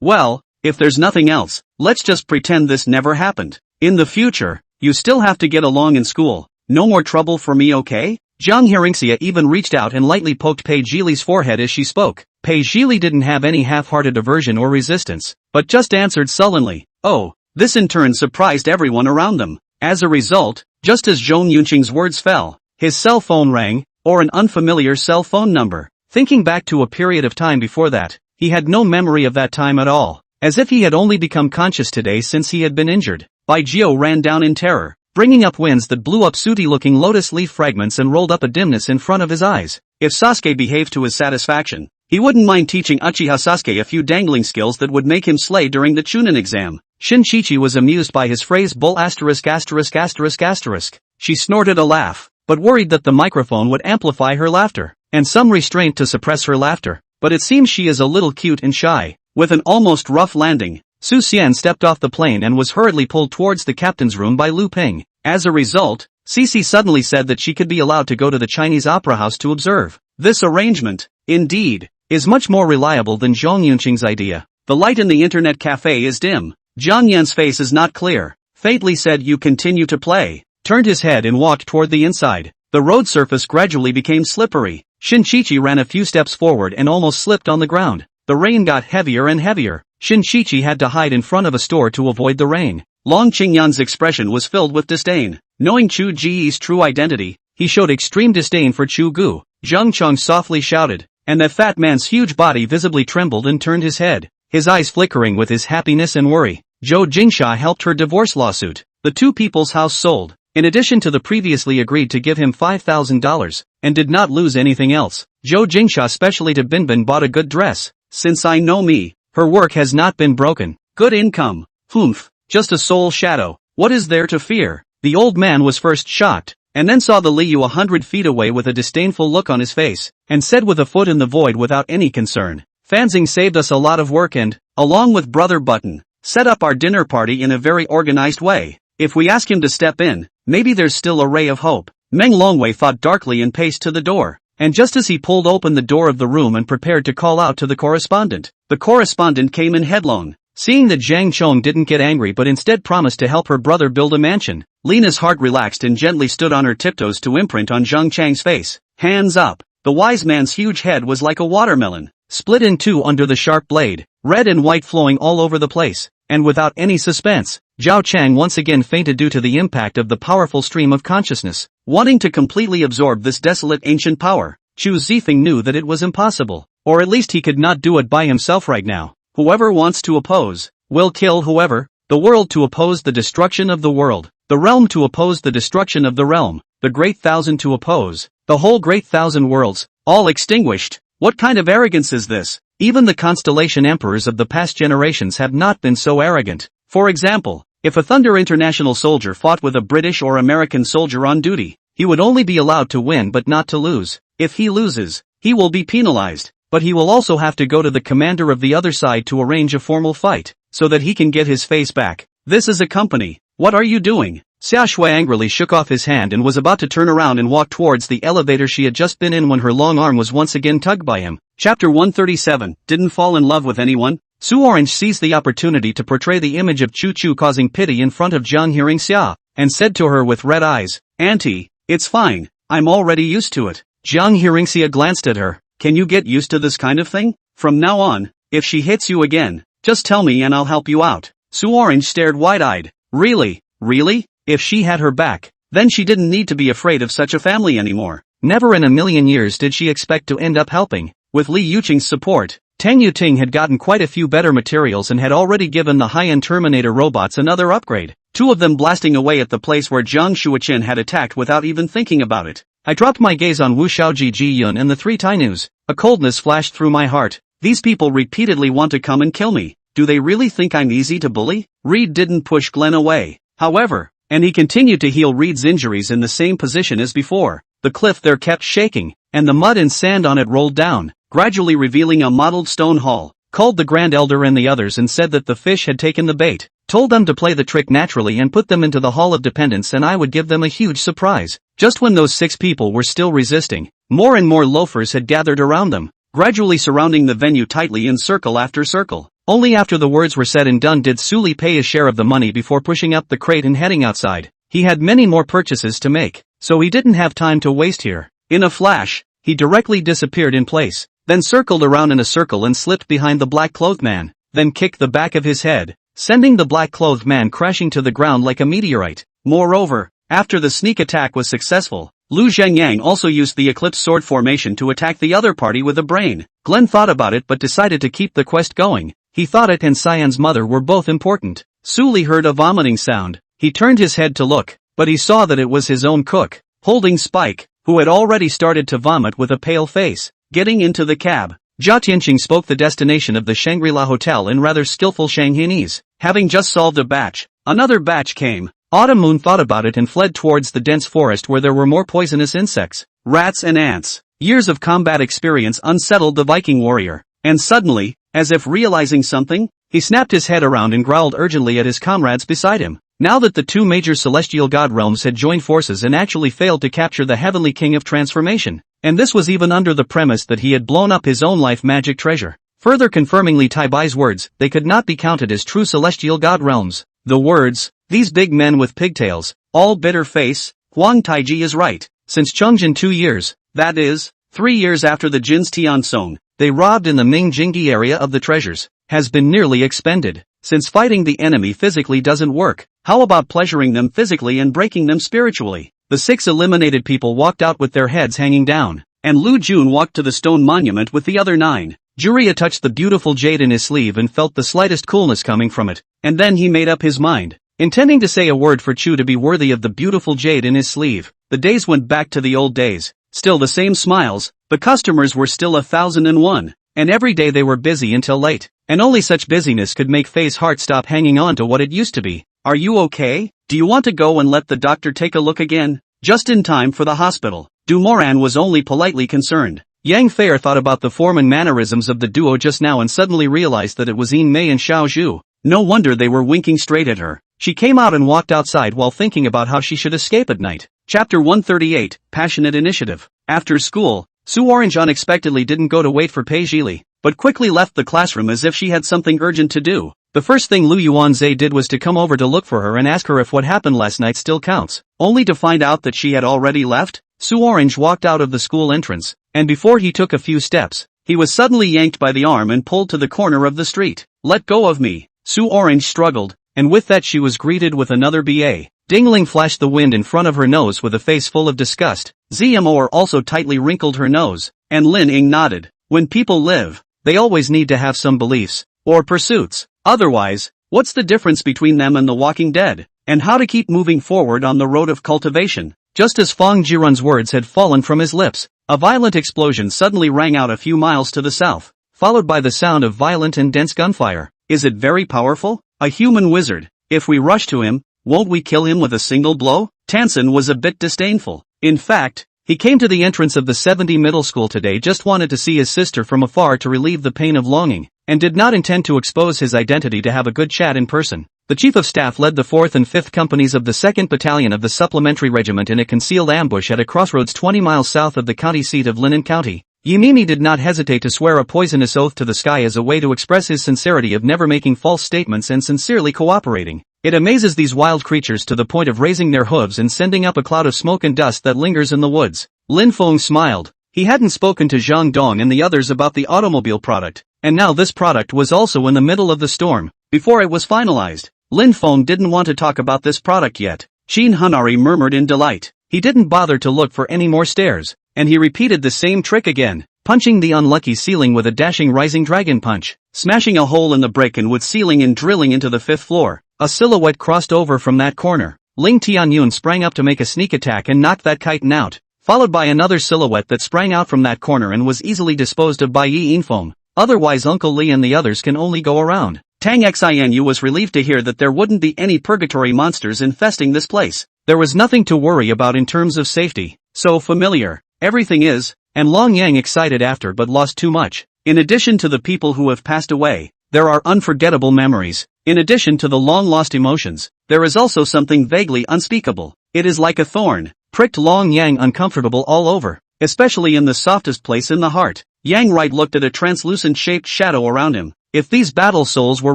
well, if there's nothing else, let's just pretend this never happened. In the future, you still have to get along in school. No more trouble for me, okay? Jiang Hearingxia even reached out and lightly poked Pei Zhili's forehead as she spoke. Pei Zhili didn't have any half-hearted aversion or resistance, but just answered sullenly. Oh, this in turn surprised everyone around them. As a result, just as Zhong Yunqing's words fell, his cell phone rang, or an unfamiliar cell phone number. Thinking back to a period of time before that, he had no memory of that time at all, as if he had only become conscious today since he had been injured. Bai Jiao ran down in terror, bringing up winds that blew up sooty-looking lotus leaf fragments and rolled up a dimness in front of his eyes. If Sasuke behaved to his satisfaction, he wouldn't mind teaching Uchiha Sasuke a few dangling skills that would make him slay during the Chunin exam. Shin-Chi-Chi was amused by his phrase bull asterisk asterisk asterisk asterisk. She snorted a laugh, but worried that the microphone would amplify her laughter, and some restraint to suppress her laughter. But it seems she is a little cute and shy. With an almost rough landing, Su Xian stepped off the plane and was hurriedly pulled towards the captain's room by Lu Ping. As a result, Cici suddenly said that she could be allowed to go to the Chinese opera house to observe. This arrangement, indeed, is much more reliable than Zhong Yunqing's idea. The light in the internet cafe is dim. Jiang Yan's face is not clear. Faintly said you continue to play. Turned his head and walked toward the inside. The road surface gradually became slippery. Shin-Chi-Chi ran a few steps forward and almost slipped on the ground. The rain got heavier and heavier. Shin-Chi-Chi had to hide in front of a store to avoid the rain. Long Qingyan's expression was filled with disdain. Knowing Chu Ji's true identity, he showed extreme disdain for Chu Gu. Zhang Cheng softly shouted, and that fat man's huge body visibly trembled and turned his head, his eyes flickering with his happiness and worry. Zhou Jingsha helped her divorce lawsuit. The two people's house sold, in addition to the previously agreed to give him $5,000, and did not lose anything else. Zhou Jingsha specially to Binbin bought a good dress. Since I know me, her work has not been broken. Good income. Humph. Just a soul shadow. What is there to fear? The old man was first shocked, and then saw the Liu 100 feet away with a disdainful look on his face, and said with a foot in the void without any concern. Fanzing saved us a lot of work and, along with Brother Button, set up our dinner party in a very organized way. If we ask him to step in, maybe there's still a ray of hope. Meng Longwei thought darkly and paced to the door. And just as he pulled open the door of the room and prepared to call out to the correspondent came in headlong. Seeing that Zhang Chong didn't get angry but instead promised to help her brother build a mansion, Lena's heart relaxed and gently stood on her tiptoes to imprint on Zhang Chang's face. Hands up. The wise man's huge head was like a watermelon, split in two under the sharp blade, red and white flowing all over the place. And without any suspense, Zhao Chang once again fainted due to the impact of the powerful stream of consciousness. Wanting to completely absorb this desolate ancient power, Chu Zifeng knew that it was impossible, or at least he could not do it by himself right now. Whoever wants to oppose, will kill whoever. The world to oppose the destruction of the world, the realm to oppose the destruction of the realm, the great thousand to oppose, the whole great thousand worlds, all extinguished. What kind of arrogance is this? Even the constellation emperors of the past generations have not been so arrogant. For example, if a Thunder International soldier fought with a British or American soldier on duty, he would only be allowed to win but not to lose. If he loses, he will be penalized, but he will also have to go to the commander of the other side to arrange a formal fight, so that he can get his face back. This is a company. What are you doing? Xia Shui angrily shook off his hand and was about to turn around and walk towards the elevator she had just been in when her long arm was once again tugged by him. Chapter 137, Didn't fall in love with anyone? Su Orange seized the opportunity to portray the image of Chu Chu causing pity in front of Jiang Hearingxia, and said to her with red eyes, Auntie, it's fine, I'm already used to it. Jiang Hearingxia glanced at her. Can you get used to this kind of thing? From now on, if she hits you again, just tell me and I'll help you out. Su Orange stared wide-eyed. Really? Really? If she had her back, then she didn't need to be afraid of such a family anymore. Never in a million years did she expect to end up helping. With Li Yuqing's support, Tang Yuting had gotten quite a few better materials and had already given the high-end Terminator robots another upgrade. Two of them blasting away at the place where Jiang Shuoqian had attacked without even thinking about it. I dropped my gaze on Wu Shaoji Ji Yun and the three Tainus. A coldness flashed through my heart. These people repeatedly want to come and kill me. Do they really think I'm easy to bully? Reed didn't push Glenn away. However, and he continued to heal Reed's injuries in the same position as before. The cliff there kept shaking, and the mud and sand on it rolled down, gradually revealing a mottled stone hall. Called the Grand Elder and the others and said that the fish had taken the bait, told them to play the trick naturally and put them into the Hall of Dependence and I would give them a huge surprise. Just when those 6 people were still resisting, more and more loafers had gathered around them, gradually surrounding the venue tightly in circle after circle. Only after the words were said and done did Sully pay his share of the money before pushing up the crate and heading outside. He had many more purchases to make, so he didn't have time to waste here. In a flash, he directly disappeared in place, then circled around in a circle and slipped behind the black-clothed man, then kicked the back of his head, sending the black-clothed man crashing to the ground like a meteorite. Moreover, after the sneak attack was successful, Lu Zhengyang also used the Eclipse Sword formation to attack the other party with a brain. Glenn thought about it but decided to keep the quest going. He thought it and Cyan's mother were both important. Sully heard a vomiting sound. He turned his head to look, but he saw that it was his own cook, holding Spike, who had already started to vomit with a pale face. Getting into the cab, Jia Tianqing spoke the destination of the Shangri-La Hotel in rather skillful Shanghainese. Having just solved a batch, another batch came. Autumn Moon thought about it and fled towards the dense forest where there were more poisonous insects, rats and ants. Years of combat experience unsettled the Viking warrior, and suddenly, as if realizing something, he snapped his head around and growled urgently at his comrades beside him. Now that the 2 major celestial god realms had joined forces and actually failed to capture the heavenly king of transformation, and this was even under the premise that he had blown up his own life magic treasure, further confirming Li Taibai's words, they could not be counted as true celestial god realms. The words, these big men with pigtails, all bitter face, Huang Taiji is right. Since Chongjin 2 years, that is, 3 years after the Jin's Tiansong, they robbed in the Ming Jinggi area of the treasures, has been nearly expended. Since fighting the enemy physically doesn't work, how about pleasuring them physically and breaking them spiritually? The 6 eliminated people walked out with their heads hanging down, and Lu Jun walked to the stone monument with the other 9. Juria touched the beautiful jade in his sleeve and felt the slightest coolness coming from it, and then he made up his mind, intending to say a word for Chu to be worthy of the beautiful jade in his sleeve. The days went back to the old days, still the same smiles, the customers were still 1001, and every day they were busy until late, and only such busyness could make Faye's heart stop hanging on to what it used to be. Are you okay? Do you want to go and let the doctor take a look again? Just in time for the hospital. Dumoran was only politely concerned. Yang Fei thought about the form and mannerisms of the duo just now and suddenly realized that it was Yin Mei and Xiao Zhu. No wonder they were winking straight at her. She came out and walked outside while thinking about how she should escape at night. Chapter 138, Passionate Initiative. After school, Su Orange unexpectedly didn't go to wait for Pei Zhili, but quickly left the classroom as if she had something urgent to do. The first thing Lu Yuanzhe did was to come over to look for her and ask her if what happened last night still counts, only to find out that she had already left. Su Orange walked out of the school entrance, and before he took a few steps, he was suddenly yanked by the arm and pulled to the corner of the street. Let go of me. Su Orange struggled, and with that she was greeted with another BA. Dingling flashed the wind in front of her nose with a face full of disgust. Zmor also tightly wrinkled her nose, and Lin Ying nodded. When people live, they always need to have some beliefs, or pursuits. Otherwise, what's the difference between them and the Walking Dead? And how to keep moving forward on the road of cultivation? Just as Fang Jirun's words had fallen from his lips, a violent explosion suddenly rang out a few miles to the south, followed by the sound of violent and dense gunfire. Is it very powerful? A human wizard. If we rush to him, won't we kill him with a single blow? Tansen was a bit disdainful. In fact, he came to the entrance of the 70 middle school today, just wanted to see his sister from afar to relieve the pain of longing, and did not intend to expose his identity to have a good chat in person. The chief of staff led the 4th and 5th companies of the 2nd Battalion of the Supplementary Regiment in a concealed ambush at a crossroads 20 miles south of the county seat of Linen County. Yimimi did not hesitate to swear a poisonous oath to the sky as a way to express his sincerity of never making false statements and sincerely cooperating. It amazes these wild creatures to the point of raising their hooves and sending up a cloud of smoke and dust that lingers in the woods. Lin Feng smiled. He hadn't spoken to Zhang Dong and the others about the automobile product, and now this product was also in the middle of the storm. Before it was finalized, Lin Feng didn't want to talk about this product yet. Shin Hanari murmured in delight. He didn't bother to look for any more stairs, and he repeated the same trick again, punching the unlucky ceiling with a dashing rising dragon punch, smashing a hole in the brick and wood ceiling and drilling into the 5th floor. A silhouette crossed over from that corner. Ling Tianyun sprang up to make a sneak attack and knocked that chitin out, followed by another silhouette that sprang out from that corner and was easily disposed of by Yi Infeng. Otherwise Uncle Li and the others can only go around. Tang Xianyu was relieved to hear that there wouldn't be any purgatory monsters infesting this place. There was nothing to worry about in terms of safety. So familiar. Everything is. And Long Yang excited after but lost too much. In addition to the people who have passed away, there are unforgettable memories. In addition to the long-lost emotions, there is also something vaguely unspeakable. It is like a thorn, pricked Long Yang uncomfortable all over, especially in the softest place in the heart. Yang Right looked at a translucent-shaped shadow around him. If these battle souls were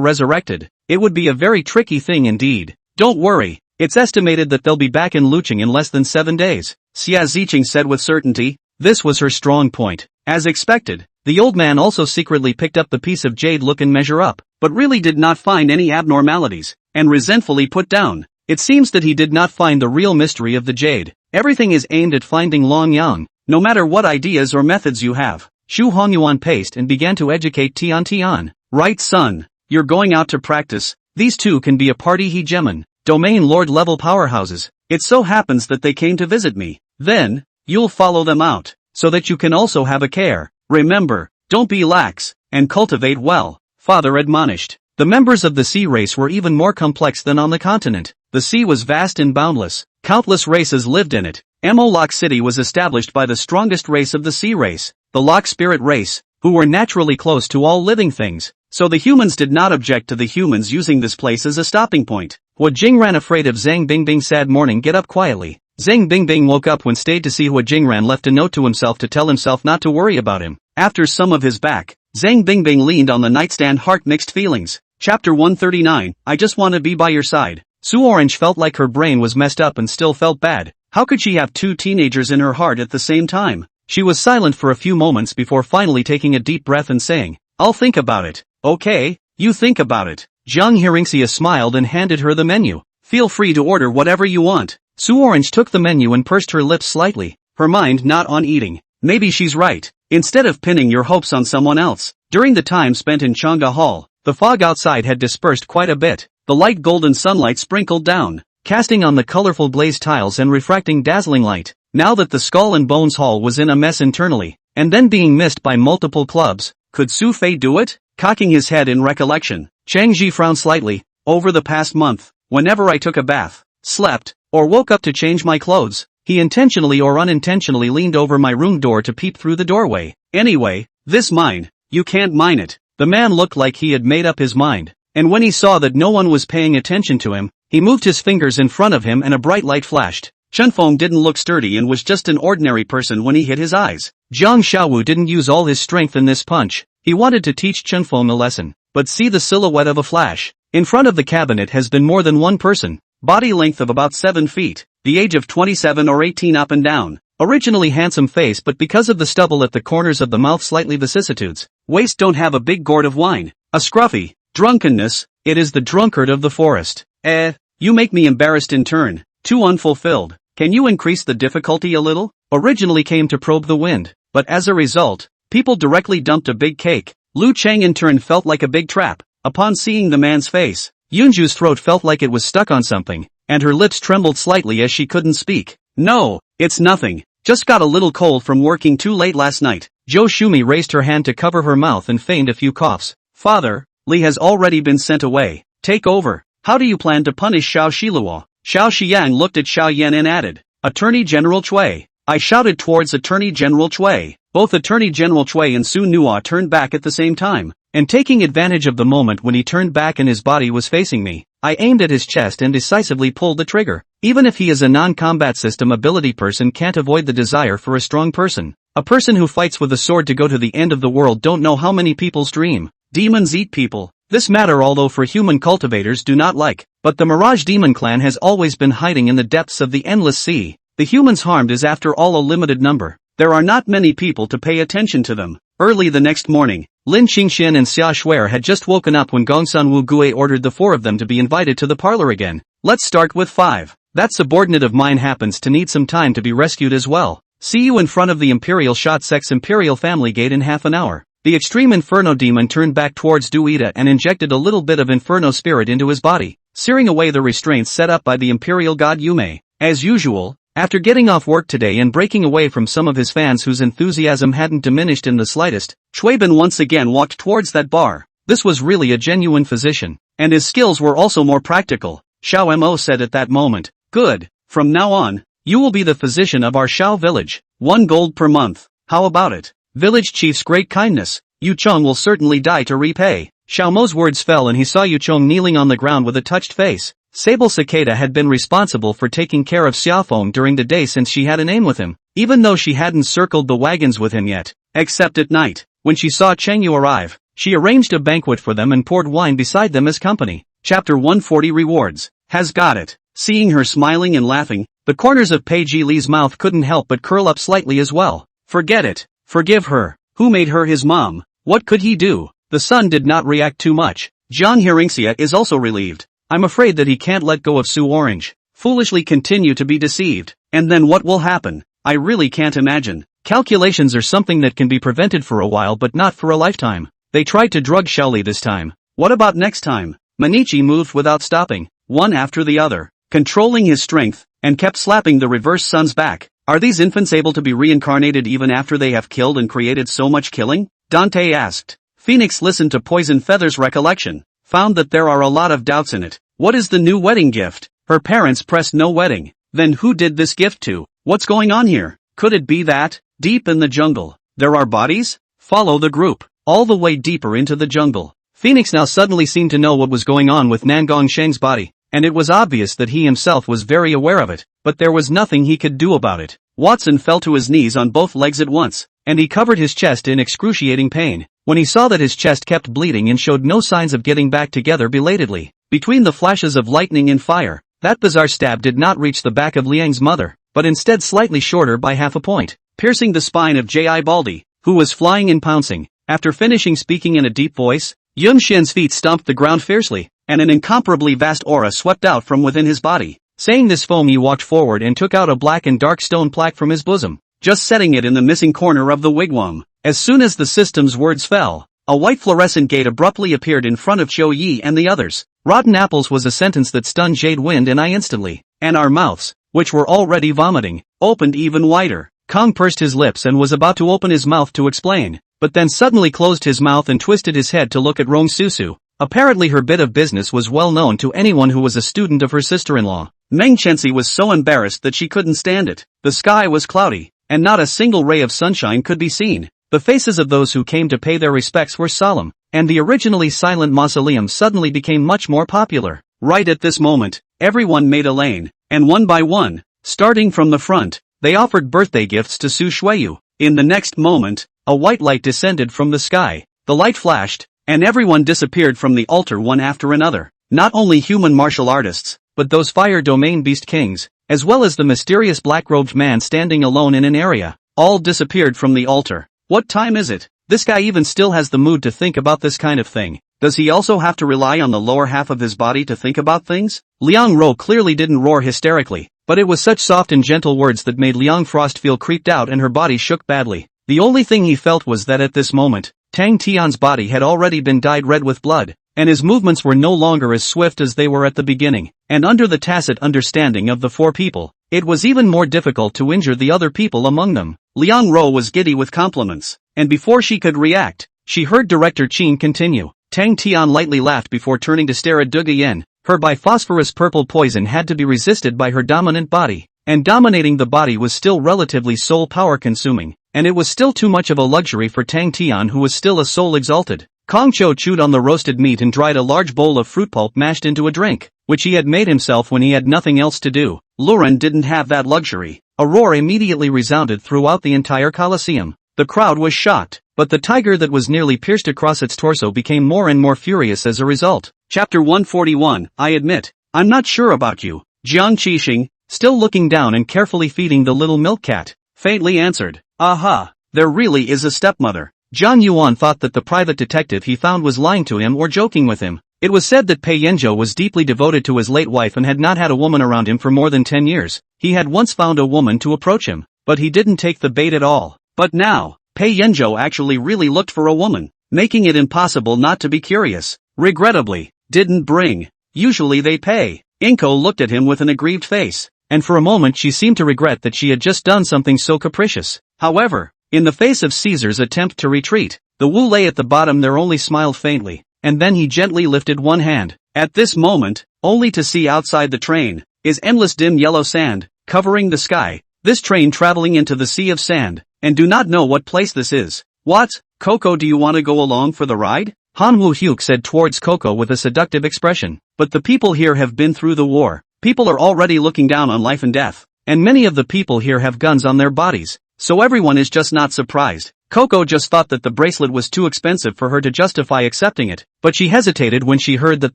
resurrected, it would be a very tricky thing indeed. Don't worry, it's estimated that they'll be back in Luqing in less than 7 days, Xia Ziqing said with certainty. This was her strong point. As expected, the old man also secretly picked up the piece of jade look and measure up, but really did not find any abnormalities, and resentfully put down. It seems that he did not find the real mystery of the jade. Everything is aimed at finding Long Yang, no matter what ideas or methods you have. Xu Hongyuan paced and began to educate Tian Tian. Right son, you're going out to practice. These two can be a party hegemon, domain lord level powerhouses. It so happens that they came to visit me. Then, you'll follow them out, so that you can also have a care. Remember, don't be lax, and cultivate well, father admonished. The members of the sea race were even more complex than on the continent. The sea was vast and boundless. Countless races lived in it. Lock City was established by the strongest race of the sea race, the Lock Spirit race, who were naturally close to all living things. So the humans did not object to the humans using this place as a stopping point. Hua Jingran, afraid of Zhang Bingbing's sad morning, get up quietly. Zhang Bingbing woke up when stayed to see Hua Jingran left a note to himself to tell himself not to worry about him. After some of his back, Zhang Bingbing leaned on the nightstand, heart mixed feelings. Chapter 139, I just want to be by your side. Sue Orange felt like her brain was messed up and still felt bad. How could she have two teenagers in her heart at the same time? She was silent for a few moments before finally taking a deep breath and saying, I'll think about it. Okay, you think about it. Jiang Hearingxia smiled and handed her the menu. Feel free to order whatever you want. Sue Orange took the menu and pursed her lips slightly, her mind not on eating. Maybe she's right. Instead of pinning your hopes on someone else. During the time spent in Chang'e Hall, the fog outside had dispersed quite a bit. The light golden sunlight sprinkled down, casting on the colorful glazed tiles and refracting dazzling light. Now that the Skull and Bones Hall was in a mess internally, and then being missed by multiple clubs, could Su Fei do it? Cocking his head in recollection, Chang Ji frowned slightly. Over the past month, whenever I took a bath, slept, or woke up to change my clothes, he intentionally or unintentionally leaned over my room door to peep through the doorway. Anyway, this mine, you can't mine it. The man looked like he had made up his mind, and when he saw that no one was paying attention to him, he moved his fingers in front of him and a bright light flashed. Chunfeng didn't look sturdy and was just an ordinary person when he hit his eyes. Jiang Xiaowu didn't use all his strength in this punch. He wanted to teach Chunfeng a lesson, but see the silhouette of a flash. In front of the cabinet has been more than one person. Body length of about 7 feet, the age of 27 or 18 up and down. Originally handsome face, but because of the stubble at the corners of the mouth slightly vicissitudes. Waist don't have a big gourd of wine. A scruffy. Drunkenness, it is the drunkard of the forest. You make me embarrassed in turn. Too unfulfilled. Can you increase the difficulty a little? Originally came to probe the wind, but as a result, people directly dumped a big cake. Lu Cheng in turn felt like a big trap. Upon seeing the man's face, Yunju's throat felt like it was stuck on something, and her lips trembled slightly as she couldn't speak. No, it's nothing. Just got a little cold from working too late last night. Zhou Shumi raised her hand to cover her mouth and feigned a few coughs. Father, Li has already been sent away. Take over. How do you plan to punish Xiao Shiluo? Xiao Xiang looked at Xiao Yan and added, Attorney General Cui. I shouted towards Attorney General Cui. Both Attorney General Cui and Su Nua turned back at the same time, and taking advantage of the moment when he turned back and his body was facing me, I aimed at his chest and decisively pulled the trigger. Even if he is a non-combat system ability person, can't avoid the desire for a strong person. A person who fights with a sword to go to the end of the world. Don't know how many people's dream. Demons eat people. This matter, although for human cultivators do not like, but the Mirage Demon clan has always been hiding in the depths of the endless sea. The humans harmed is after all a limited number. There are not many people to pay attention to them. Early the next morning, Lin Qingxian and Xia Shuer had just woken up when Gongsun Wu Gui ordered the 4 of them to be invited to the parlor again. Let's start with 5. That subordinate of mine happens to need some time to be rescued as well. See you in front of the Imperial Shotsex Imperial Family Gate in half an hour. The extreme Inferno demon turned back towards Duida and injected a little bit of Inferno spirit into his body, searing away the restraints set up by the Imperial God Yume. As usual, after getting off work today and breaking away from some of his fans whose enthusiasm hadn't diminished in the slightest, Chueben once again walked towards that bar. This was really a genuine physician. And his skills were also more practical. Xiao Mo said at that moment. Good. From now on, you will be the physician of our Xiao village. 1 gold per month. How about it? Village chief's great kindness. Yu Cheng will certainly die to repay. Xiao Mo's words fell and he saw Yu Cheng kneeling on the ground with a touched face. Sable Cicada had been responsible for taking care of Xiaofeng during the day since she had an aim with him, even though she hadn't circled the wagons with him yet. Except at night, when she saw Cheng Yu arrive, she arranged a banquet for them and poured wine beside them as company. Chapter 140 Rewards. Has got it. Seeing her smiling and laughing, the corners of Pei Jili's mouth couldn't help but curl up slightly as well. Forget it. Forgive her. Who made her his mom? What could he do? The son did not react too much. Jiang Hearingxia is also relieved. I'm afraid that he can't let go of Su Orange. Foolishly continue to be deceived. And then what will happen? I really can't imagine. Calculations are something that can be prevented for a while but not for a lifetime. They tried to drug Shaoli this time. What about next time? Manichi moved without stopping, one after the other, controlling his strength, and kept slapping the reverse son's back. Are these infants able to be reincarnated even after they have killed and created so much killing? Dante asked. Phoenix listened to Poison Feather's recollection, found that there are a lot of doubts in it. What is the new wedding gift? Her parents pressed no wedding. Then who did this gift to? What's going on here? Could it be that, deep in the jungle, there are bodies? Follow the group, all the way deeper into the jungle. Phoenix now suddenly seemed to know what was going on with Nangong Sheng's body, and it was obvious that he himself was very aware of it, but there was nothing he could do about it. Watson fell to his knees on both legs at once, and he covered his chest in excruciating pain. When he saw that his chest kept bleeding and showed no signs of getting back together belatedly, between the flashes of lightning and fire, that bizarre stab did not reach the back of Liang's mother, but instead slightly shorter by half a point, piercing the spine of J.I. Baldi, who was flying and pouncing. After finishing speaking in a deep voice, Yun Shen's feet stomped the ground fiercely, and an incomparably vast aura swept out from within his body. Saying this foam, he walked forward and took out a black and dark stone plaque from his bosom, just setting it in the missing corner of the wigwam. As soon as the system's words fell, a white fluorescent gate abruptly appeared in front of Qiu Yi and the others. Rotten apples was a sentence that stunned Jade Wind and I instantly, and our mouths, which were already vomiting, opened even wider. Kong pursed his lips and was about to open his mouth to explain, but then suddenly closed his mouth and twisted his head to look at Rong Susu. Apparently her bit of business was well known to anyone who was a student of her sister-in-law. Meng Chenxi was so embarrassed that she couldn't stand it. The sky was cloudy, and not a single ray of sunshine could be seen. The faces of those who came to pay their respects were solemn, and the originally silent mausoleum suddenly became much more popular. Right at this moment, everyone made a lane, and one by one, starting from the front, they offered birthday gifts to Su Shuiyu. In the next moment, a white light descended from the sky. The light flashed, and everyone disappeared from the altar one after another. Not only human martial artists, but those fire domain beast kings, as well as the mysterious black-robed man standing alone in an area, all disappeared from the altar. What time is it? This guy even still has the mood to think about this kind of thing. Does he also have to rely on the lower half of his body to think about things? Liang Ro clearly didn't roar hysterically, but it was such soft and gentle words that made Liang Frost feel creeped out and her body shook badly. The only thing he felt was that at this moment, Tang Tian's body had already been dyed red with blood, and his movements were no longer as swift as they were at the beginning, and under the tacit understanding of the four people, it was even more difficult to injure the other people among them. Liang Ro was giddy with compliments, and before she could react, she heard Director Qin continue. Tang Tian lightly laughed before turning to stare at Duga Yen. Her biphosphorus purple poison had to be resisted by her dominant body, and dominating the body was still relatively soul power consuming, and it was still too much of a luxury for Tang Tian, who was still a soul exalted. Kong Cho chewed on the roasted meat and dried a large bowl of fruit pulp mashed into a drink, which he had made himself when he had nothing else to do. Luren didn't have that luxury. A roar immediately resounded throughout the entire Colosseum. The crowd was shocked, but the tiger that was nearly pierced across its torso became more and more furious as a result. Chapter 141, I admit, I'm not sure about you. Jiang Qixing, still looking down and carefully feeding the little milk cat, faintly answered, aha, there really is a stepmother. Zhang Yuan thought that the private detective he found was lying to him or joking with him. It was said that Pei Yanzhou was deeply devoted to his late wife and had not had a woman around him for more than 10 years. He had once found a woman to approach him, but he didn't take the bait at all. But now, Pei Yanzhou actually really looked for a woman, making it impossible not to be curious. Regrettably, didn't bring. Usually they pay. Inko looked at him with an aggrieved face, and for a moment she seemed to regret that she had just done something so capricious. However, in the face of Caesar's attempt to retreat, the Wu Lei at the bottom there only smiled faintly. and then he gently lifted one hand. At this moment, only to see outside the train, is endless dim yellow sand, covering the sky. This train traveling into the sea of sand, and do not know what place this is. What, Coco, do you want to go along for the ride? Han Woo-hyuk said towards Coco with a seductive expression. But the people here have been through the war. People are already looking down on life and death. And many of the people here have guns on their bodies. So everyone is just not surprised. Coco just thought that the bracelet was too expensive for her to justify accepting it, but she hesitated when she heard that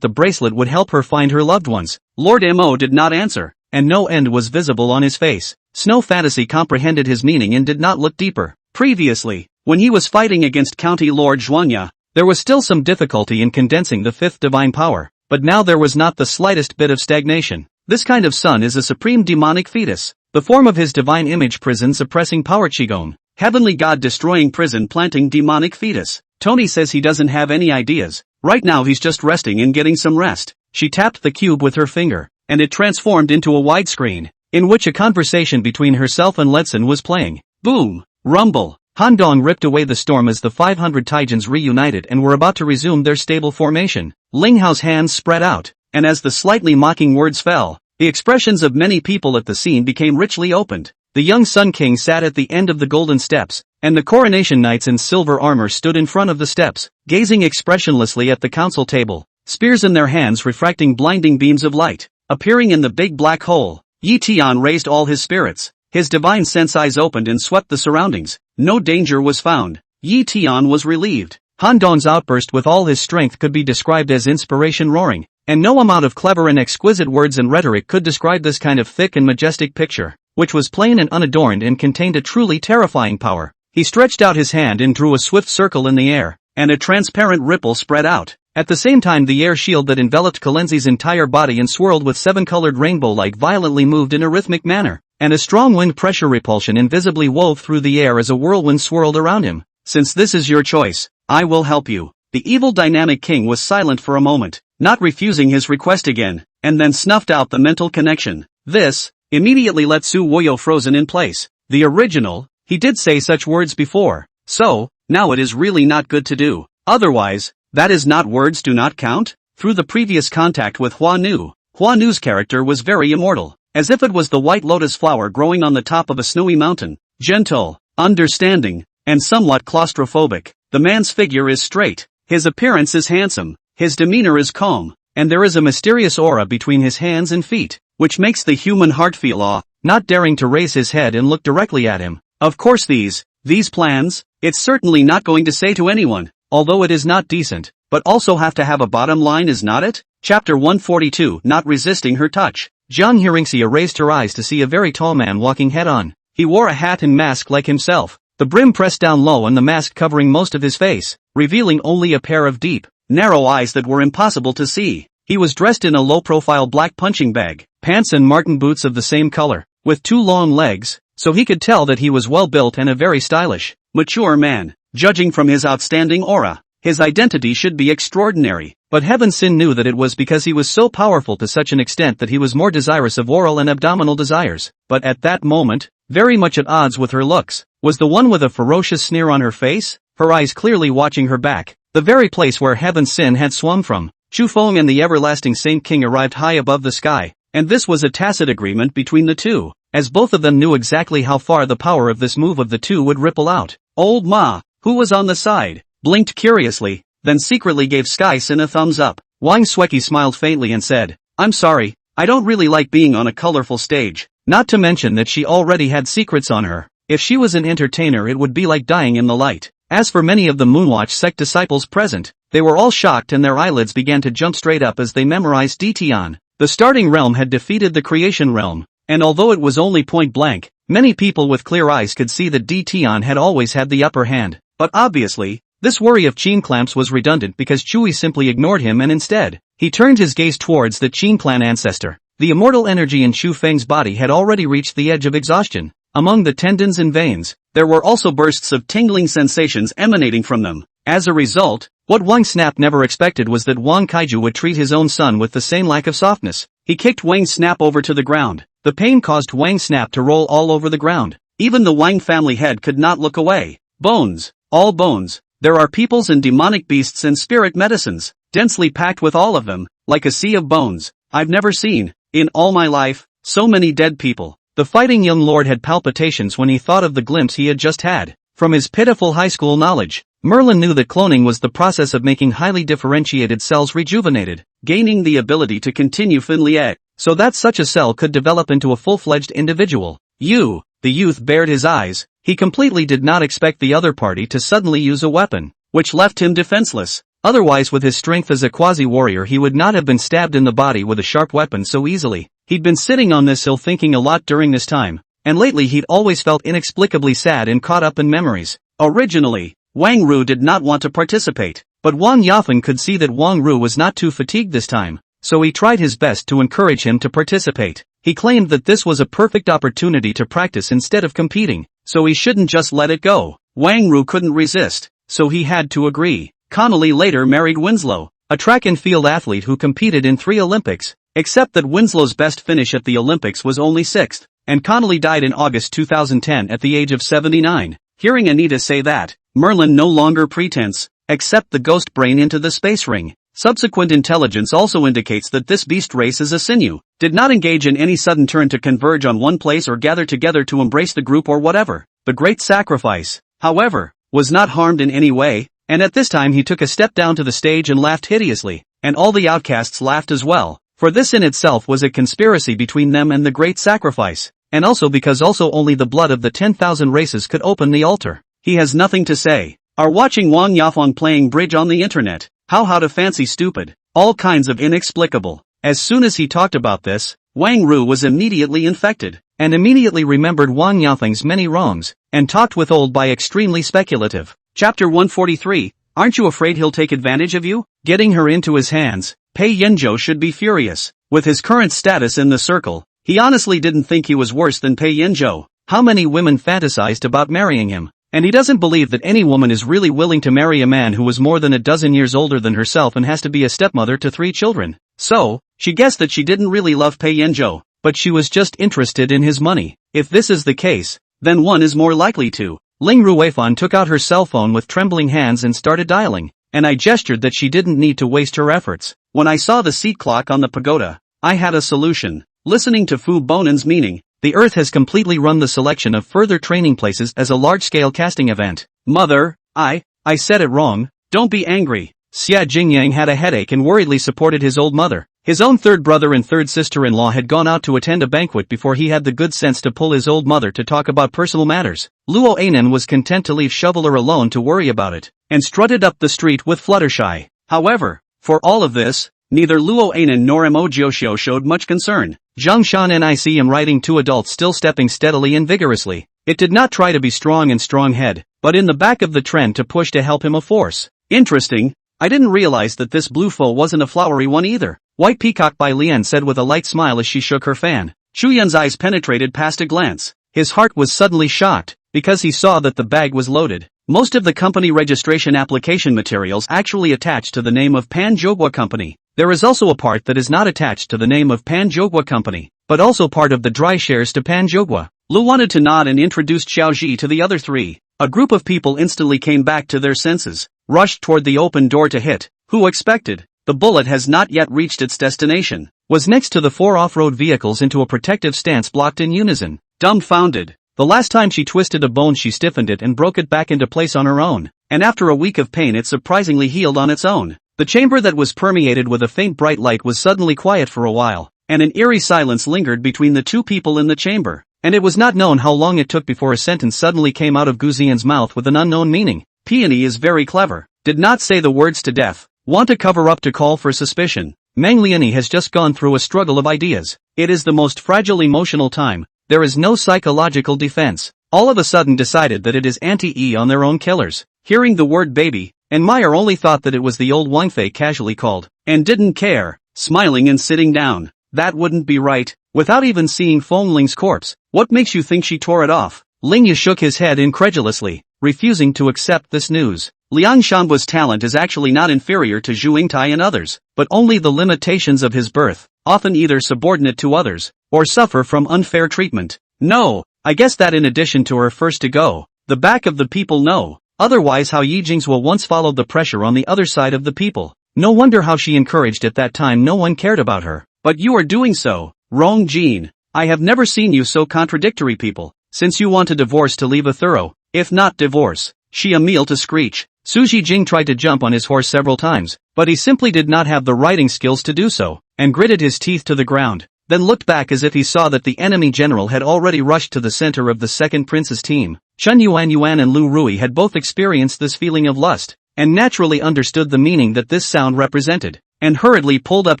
the bracelet would help her find her loved ones. Lord Mo did not answer, and no end was visible on his face. Snow Fantasy comprehended his meaning and did not look deeper. Previously, when he was fighting against County Lord Zhuangya, there was still some difficulty in condensing the fifth divine power, but now there was not the slightest bit of stagnation. This kind of son is a supreme demonic fetus, the form of his divine image prison suppressing power Qigong. Heavenly God destroying prison planting demonic fetus. Tony says he doesn't have any ideas. Right now he's just resting and getting some rest. She tapped the cube with her finger, and it transformed into a widescreen, in which a conversation between herself and Letson was playing. Boom! Rumble! Handong ripped away the storm as the 500 Taijins reunited and were about to resume their stable formation. Ling Hao's hands spread out, and as the slightly mocking words fell, the expressions of many people at the scene became richly opened. The young Sun King sat at the end of the golden steps, and the coronation knights in silver armor stood in front of the steps, gazing expressionlessly at the council table, spears in their hands refracting blinding beams of light. Appearing in the big black hole, Yi Tian raised all his spirits. His divine sense eyes opened and swept the surroundings. No danger was found. Yi Tian was relieved. Han Dong's outburst with all his strength could be described as inspiration roaring, and no amount of clever and exquisite words and rhetoric could describe this kind of thick and majestic picture, which was plain and unadorned and contained a truly terrifying power. He stretched out his hand and drew a swift circle in the air, and a transparent ripple spread out. At the same time the air shield that enveloped Kalenzi's entire body and swirled with seven-colored rainbow-like violently moved in a rhythmic manner, and a strong wind pressure repulsion invisibly wove through the air as a whirlwind swirled around him. Since this is your choice, I will help you. The evil dynamic king was silent for a moment, not refusing his request again, and then snuffed out the mental connection. This immediately let Su Woyo frozen in place. The original, he did say such words before, so, now it is really not good to do. Otherwise, that is not words do not count? Through the previous contact with Hua Nu's character was very immortal, as if it was the white lotus flower growing on the top of a snowy mountain, gentle, understanding, and somewhat claustrophobic. The man's figure is straight, his appearance is handsome, his demeanor is calm, and there is a mysterious aura between his hands and feet, which makes the human heart feel awe, not daring to raise his head and look directly at him. Of course these plans, it's certainly not going to say to anyone, although it is not decent, but also have to have a bottom line, is not it? Chapter 142, Not Resisting Her Touch. Jiang Hearingxia raised her eyes to see a very tall man walking head-on. He wore a hat and mask like himself, the brim pressed down low and the mask covering most of his face, revealing only a pair of deep, narrow eyes that were impossible to see. He was dressed in a low-profile black punching bag, pants and marten boots of the same color, with two long legs, so he could tell that he was well-built and a very stylish, mature man. Judging from his outstanding aura, his identity should be extraordinary, but Heaven Sin knew that it was because he was so powerful to such an extent that he was more desirous of oral and abdominal desires. But at that moment, very much at odds with her looks, was the one with a ferocious sneer on her face, her eyes clearly watching her back, the very place where Heaven Sin had swum from. Chu Feng and the everlasting Saint King arrived high above the sky, and this was a tacit agreement between the two, as both of them knew exactly how far the power of this move of the two would ripple out. Old Ma, who was on the side, blinked curiously, then secretly gave Sky Sin a thumbs up. Wang Sweki smiled faintly and said, I'm sorry, I don't really like being on a colorful stage, not to mention that she already had secrets on her. If she was an entertainer it would be like dying in the light. As for many of the Moonwatch sect disciples present, they were all shocked and their eyelids began to jump straight up as they memorized Ditian. The starting realm had defeated the creation realm, and although it was only point blank, many people with clear eyes could see that Ditian had always had the upper hand. But obviously, this worry of Qin Clamps was redundant because Chui simply ignored him and instead, he turned his gaze towards the Qin clan ancestor. The immortal energy in Chu Feng's body had already reached the edge of exhaustion. Among the tendons and veins, there were also bursts of tingling sensations emanating from them. As a result, what Wang Snap never expected was that Wang Kaiju would treat his own son with the same lack of softness. He kicked Wang Snap over to the ground. The pain caused Wang Snap to roll all over the ground. Even the Wang family head could not look away. Bones. All bones. There are peoples and demonic beasts and spirit medicines. densely packed with all of them, like a sea of bones. I've never seen, in all my life, so many dead people. The fighting young lord had palpitations when he thought of the glimpse he had just had. From his pitiful high school knowledge, Merlin knew that cloning was the process of making highly differentiated cells rejuvenated, gaining the ability to continue finlier, so that such a cell could develop into a full-fledged individual. The youth bared his eyes. He completely did not expect the other party to suddenly use a weapon, which left him defenseless. Otherwise, with his strength as a quasi-warrior, he would not have been stabbed in the body with a sharp weapon so easily. He'd been sitting on this hill thinking a lot during this time, and lately he'd always felt inexplicably sad and caught up in memories. Originally, Wang Ru did not want to participate, but Wang Yafeng could see that Wang Ru was not too fatigued this time, so he tried his best to encourage him to participate. He claimed that this was a perfect opportunity to practice instead of competing, so he shouldn't just let it go. Wang Ru couldn't resist, so he had to agree. Connolly later married Winslow, a track and field athlete who competed in 3 Olympics, except that Winslow's best finish at the Olympics was only 6th, and Connolly died in August 2010 at the age of 79. Hearing Anita say that, Merlin no longer pretends, accept the ghost brain into the space ring. Subsequent intelligence also indicates that this beast race is a sinew, did not engage in any sudden turn to converge on one place or gather together to embrace the group or whatever. The great sacrifice, however, was not harmed in any way, and at this time he took a step down to the stage and laughed hideously, and all the outcasts laughed as well, for this in itself was a conspiracy between them and the great sacrifice, and also because only the blood of the 10,000 races could open the altar. He has nothing to say. Are watching Wang Yafeng playing bridge on the internet. How to fancy stupid. All kinds of inexplicable. As soon as he talked about this, Wang Ru was immediately infected, and immediately remembered Wang Yafeng's many wrongs, and talked with old by extremely speculative. Chapter 143, aren't you afraid he'll take advantage of you? Getting her into his hands, Pei Yanzhou should be furious. With his current status in the circle, he honestly didn't think he was worse than Pei Yanzhou. How many women fantasized about marrying him? And he doesn't believe that any woman is really willing to marry a man who was more than a dozen years older than herself and has to be a stepmother to 3 children. So, she guessed that she didn't really love Pei Yanzhou, but she was just interested in his money. If this is the case, then one is more likely to. Ling Ruifan took out her cell phone with trembling hands and started dialing, and I gestured that she didn't need to waste her efforts. When I saw the seat clock on the pagoda, I had a solution. Listening to Fu Bonan's meaning, the Earth has completely run the selection of further training places as a large-scale casting event. Mother, I said it wrong, don't be angry. Xia Jingyang had a headache and worriedly supported his old mother. His own third brother and third sister-in-law had gone out to attend a banquet before he had the good sense to pull his old mother to talk about personal matters. Luo Anan was content to leave Shoveler alone to worry about it, and strutted up the street with Fluttershy. However, for all of this, neither Luo Anan nor Mo Jiuxiu showed much concern. Zhang Shan Nic riding 2 adults still stepping steadily and vigorously. It did not try to be strong and strong-head, but in the back of the trend to push to help him a force. Interesting, I didn't realize that this blue foal wasn't a flowery one either. White Peacock by Lian said with a light smile as she shook her fan. Shuyan's eyes penetrated past a glance. His heart was suddenly shocked, because he saw that the bag was loaded. Most of the company registration application materials actually attached to the name of Pan Zhogua Company. There is also a part that is not attached to the name of Pan Zhogua Company, but also part of the dry shares to Pan Zhogua. Lu wanted to nod and introduced Xiaoji to the other 3. A group of people instantly came back to their senses, rushed toward the open door to hit. Who expected? The bullet has not yet reached its destination. Was next to the 4 off-road vehicles into a protective stance blocked in unison. Dumbfounded. The last time she twisted a bone she stiffened it and broke it back into place on her own, and after a week of pain it surprisingly healed on its own. The chamber that was permeated with a faint bright light was suddenly quiet for a while, and an eerie silence lingered between the 2 people in the chamber, and it was not known how long it took before a sentence suddenly came out of Guzian's mouth with an unknown meaning. Peony is very clever. Did not say the words to death. Want to cover up to call for suspicion. Meng Liani has just gone through a struggle of ideas. It is the most fragile emotional time. There is no psychological defense. All of a sudden decided that it is anti-E on their own killers. Hearing the word baby, and Meyer only thought that it was the old Wangfei casually called, and didn't care, smiling and sitting down. That wouldn't be right, without even seeing Feng Ling's corpse. What makes you think she tore it off? Ling Yu shook his head incredulously, refusing to accept this news. Liang Shanbu's talent is actually not inferior to Zhu Yingtai and others, but only the limitations of his birth, often either subordinate to others, or suffer from unfair treatment. No, I guess that in addition to her first to go, the back of the people know. Otherwise how Yi Jing's will once followed the pressure on the other side of the people. No wonder how she encouraged at that time no one cared about her. But you are doing so wrong, Jean. I have never seen you so contradictory, people. Since you want a divorce to leave a thorough, if not divorce, she a meal to screech. Suji Jing tried to jump on his horse several times, but he simply did not have the riding skills to do so, and gritted his teeth to the ground, then looked back as if he saw that the enemy general had already rushed to the center of the second prince's team. Chen Yuan and Lu Rui had both experienced this feeling of lust, and naturally understood the meaning that this sound represented, and hurriedly pulled up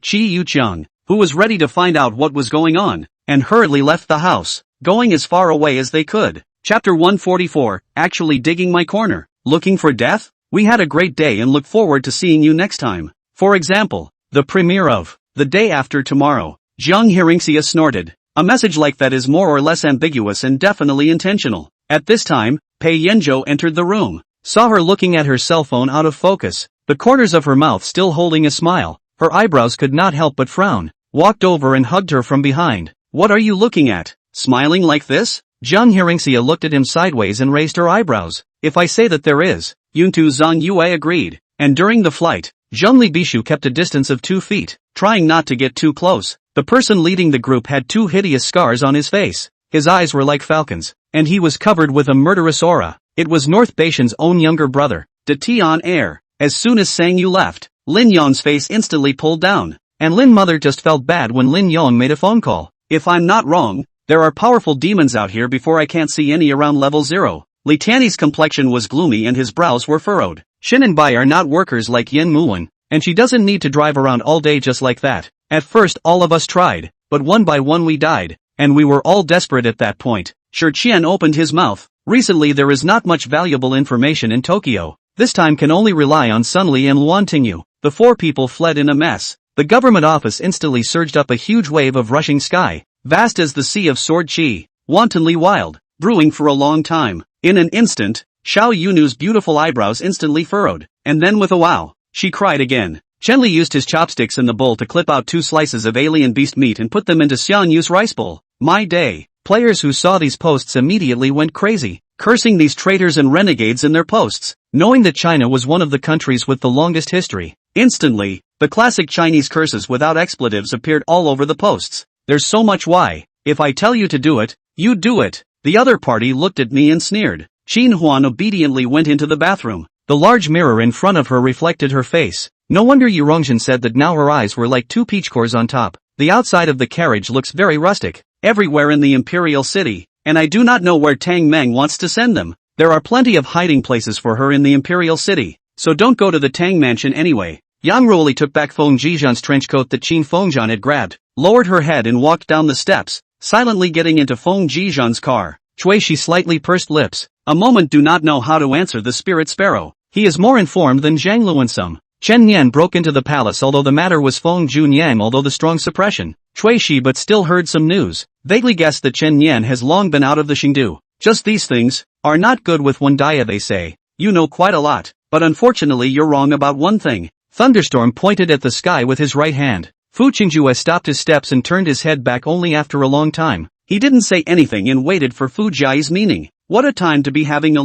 Qi Yuqiang, who was ready to find out what was going on, and hurriedly left the house, going as far away as they could. Chapter 144, Actually Digging My Corner. Looking for death? We had a great day and look forward to seeing you next time. For example, the premiere of The Day After Tomorrow. Jiang Hearingxia snorted. A message like that is more or less ambiguous and definitely intentional. At this time, Pei Yanzhou entered the room, saw her looking at her cell phone out of focus, the corners of her mouth still holding a smile. Her eyebrows could not help but frown, walked over and hugged her from behind. What are you looking at? Smiling like this? Jiang Hearingxia looked at him sideways and raised her eyebrows. If I say that there is, Yuntu Zhang Yue agreed, and during the flight, Zhongli Bishu kept a distance of 2 feet, trying not to get too close. The person leading the group had 2 hideous scars on his face. His eyes were like falcons, and he was covered with a murderous aura. It was North Baishan's own younger brother, De Tian Air. As soon as Sang Yu left, Lin Yong's face instantly pulled down, and Lin Mother just felt bad when Lin Yong made a phone call. If I'm not wrong, there are powerful demons out here before I can't see any around level 0. Li Tianyi's complexion was gloomy and his brows were furrowed. Xin and Bai are not workers like Yin Muwen, and she doesn't need to drive around all day just like that. At first all of us tried, but one by one we died, and we were all desperate at that point. Shi Qian opened his mouth. Recently there is not much valuable information in Tokyo. This time can only rely on Sun Li and Luan Tingyu. The 4 people fled in a mess. The government office instantly surged up a huge wave of rushing sky, vast as the sea of sword chi, wantonly wild, brewing for a long time. In an instant, Xiao Yunu's beautiful eyebrows instantly furrowed, and then with a wow, she cried again. Chenli used his chopsticks in the bowl to clip out 2 slices of alien beast meat and put them into Xiang Yu's rice bowl. My day. Players who saw these posts immediately went crazy, cursing these traitors and renegades in their posts, knowing that China was one of the countries with the longest history. Instantly, the classic Chinese curses without expletives appeared all over the posts. There's so much why. If I tell you to do it, you do it. The other party looked at me and sneered. Qin Huan obediently went into the bathroom. The large mirror in front of her reflected her face. No wonder Yu Rongzhen said that now her eyes were like 2 peach cores on top. The outside of the carriage looks very rustic. Everywhere in the imperial city, and I do not know where Tang Meng wants to send them. There are plenty of hiding places for her in the imperial city, so don't go to the Tang mansion anyway. Yang Ruoli took back Feng Zhizhan's trench coat that Qin Fengzhan had grabbed, lowered her head and walked down the steps, silently getting into Feng Zhizhan's car. Cui Shi slightly pursed lips. A moment do not know how to answer the spirit sparrow. He is more informed than Zhang Luansum. Chen Yan broke into the palace although the matter was Feng Junyang although the strong suppression. Cui Shi but still heard some news, vaguely guessed that Chen Yan has long been out of the Xingdu. Just these things are not good with one dia they say. You know quite a lot, but unfortunately you're wrong about one thing. Thunderstorm pointed at the sky with his right hand. Fu Qingjue stopped his steps and turned his head back only after a long time. He didn't say anything and waited for Fu Jiai's meaning. What a time to be having a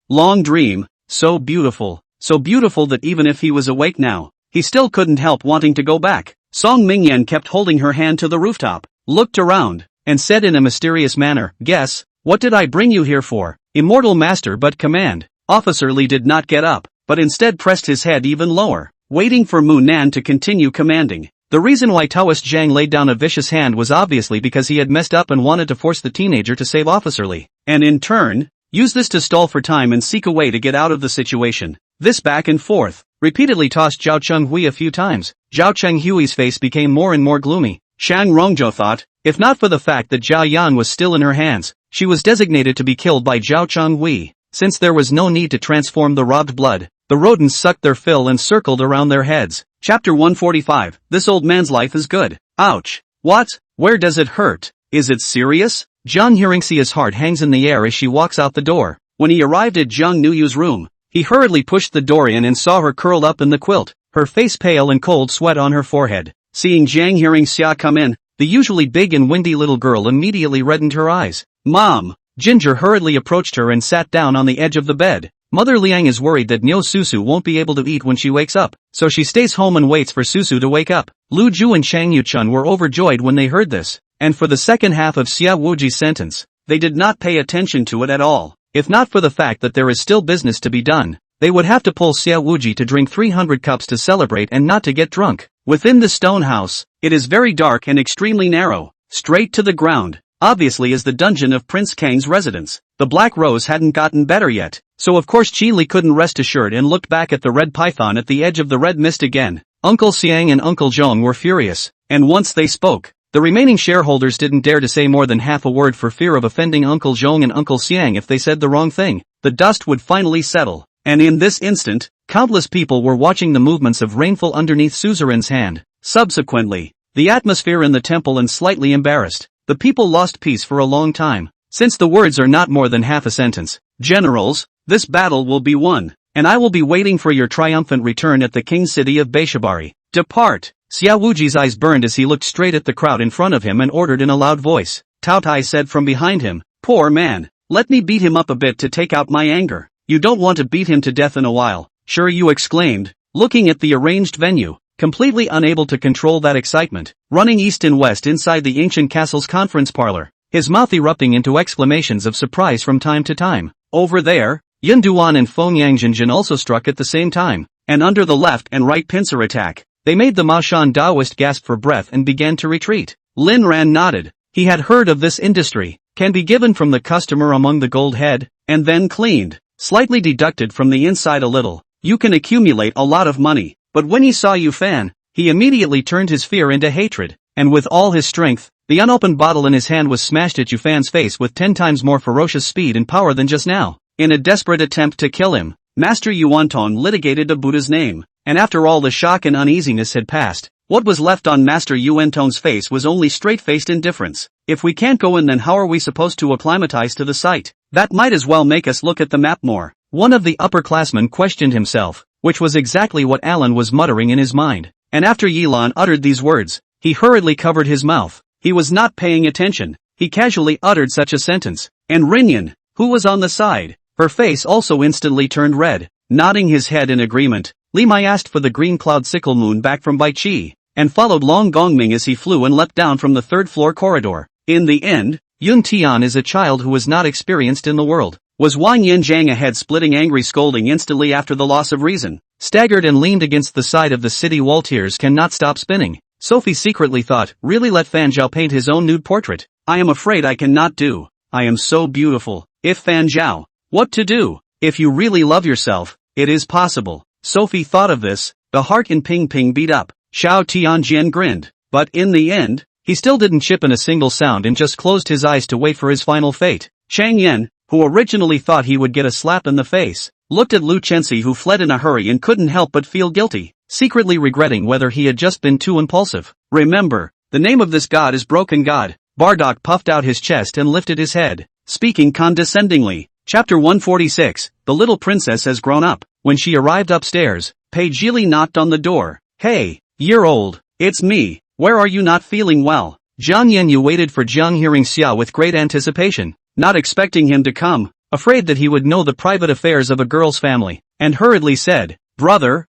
long dream. So beautiful that even if he was awake now, he still couldn't help wanting to go back. Song Mingyan kept holding her hand to the rooftop, looked around, and said in a mysterious manner, "Guess, what did I bring you here for? Immortal master but command." Officer Li did not get up, but instead pressed his head even lower, waiting for Mu Nan to continue commanding. The reason why Taoist Jiang laid down a vicious hand was obviously because he had messed up and wanted to force the teenager to save Officer Li, and in turn, use this to stall for time and seek a way to get out of the situation. This back and forth, repeatedly tossed Zhao Chenghui a few times. Zhao Chenghui's face became more and more gloomy. Shang Rongzhou thought, if not for the fact that Zhao Yan was still in her hands, she was designated to be killed by Zhao Chenghui. Since there was no need to transform the robbed blood, the rodents sucked their fill and circled around their heads. Chapter 145, This old man's life is good. Ouch. What? Where does it hurt? Is it serious? Jiang Hearingxia's heart hangs in the air as she walks out the door. When he arrived at Jiang Nuyu's room, he hurriedly pushed the door in and saw her curled up in the quilt, her face pale and cold sweat on her forehead. Seeing Jiang Hearingxia come in, the usually big and windy little girl immediately reddened her eyes. Mom! Ginger hurriedly approached her and sat down on the edge of the bed. Mother Liang is worried that Niu Susu won't be able to eat when she wakes up, so she stays home and waits for Susu to wake up. Lu Ju and Chang Yuchun were overjoyed when they heard this, and for the second half of Xia Wuji's sentence, they did not pay attention to it at all. If not for the fact that there is still business to be done, they would have to pull Xia Wuji to drink 300 cups to celebrate and not to get drunk. Within the stone house, it is very dark and extremely narrow. Straight to the ground, obviously, is the dungeon of Prince Kang's residence. The Black Rose hadn't gotten better yet, so of course Qi Li couldn't rest assured and looked back at the red python at the edge of the red mist again. Uncle Xiang and Uncle Zhong were furious, and once they spoke, the remaining shareholders didn't dare to say more than half a word for fear of offending Uncle Zhong and Uncle Xiang if they said the wrong thing. The dust would finally settle, and in this instant, countless people were watching the movements of Rainfall underneath Suzerain's hand. Subsequently, the atmosphere in the temple and slightly embarrassed, the people lost peace for a long time. Since the words are not more than half a sentence, generals, this battle will be won, and I will be waiting for your triumphant return at the king city of Beishabari. Depart. Xia Wuji's eyes burned as he looked straight at the crowd in front of him and ordered in a loud voice. Tao Tai said from behind him, poor man, let me beat him up a bit to take out my anger. You don't want to beat him to death in a while, sure, you exclaimed, looking at the arranged venue, completely unable to control that excitement, running east and west inside the ancient castle's conference parlor, his mouth erupting into exclamations of surprise from time to time. Over there, Yun Duan and Feng Yangjinjin also struck at the same time, and under the left and right pincer attack, they made the Maoshan Daoist gasp for breath and began to retreat. Lin Ran nodded. He had heard of this industry, can be given from the customer among the gold head, and then cleaned, slightly deducted from the inside a little. You can accumulate a lot of money, but when he saw Yu Fan, he immediately turned his fear into hatred, and with all his strength, the unopened bottle in his hand was smashed at Yu Fan's face with 10 times more ferocious speed and power than just now. In a desperate attempt to kill him, Master Yuanton litigated the Buddha's name, and after all the shock and uneasiness had passed, what was left on Master Yuanton's face was only straight-faced indifference. If we can't go in, then how are we supposed to acclimatize to the site? That might as well make us look at the map more. One of the upperclassmen questioned himself, which was exactly what Alan was muttering in his mind. And after Yilan uttered these words, he hurriedly covered his mouth. He was not paying attention. He casually uttered such a sentence. And Rinyan, who was on the side, her face also instantly turned red. Nodding his head in agreement, Li Mai asked for the green cloud sickle moon back from Bai Qi, and followed Long Gongming as he flew and leapt down from the third-floor corridor. In the end, Yun Tian is a child who was not experienced in the world. Was Wang Yanjiang ahead, splitting angry scolding instantly after the loss of reason? Staggered and leaned against the side of the city wall, tears cannot stop spinning. Sophie secretly thought, really let Fan Zhao paint his own nude portrait? I am afraid I cannot do. I am so beautiful. If Fan Zhao, what to do? If you really love yourself, it is possible. Sophie thought of this, the heart in Ping Ping beat up. Xiao Tianjian grinned, but in the end, he still didn't chip in a single sound and just closed his eyes to wait for his final fate. Chang Yen, who originally thought he would get a slap in the face, looked at Lu Chenxi, who fled in a hurry and couldn't help but feel guilty, secretly regretting whether he had just been too impulsive. Remember, the name of this god is Broken God. Bardock puffed out his chest and lifted his head, speaking condescendingly. Chapter 146, The Little Princess Has Grown Up. When she arrived upstairs, Pei Jili knocked on the door. Hey, year-old, it's me. Where are you? Not feeling well? Jiang Yanyu waited for Jiang Hearingxia with great anticipation, not expecting him to come, afraid that he would know the private affairs of a girl's family, and hurriedly said, Brother,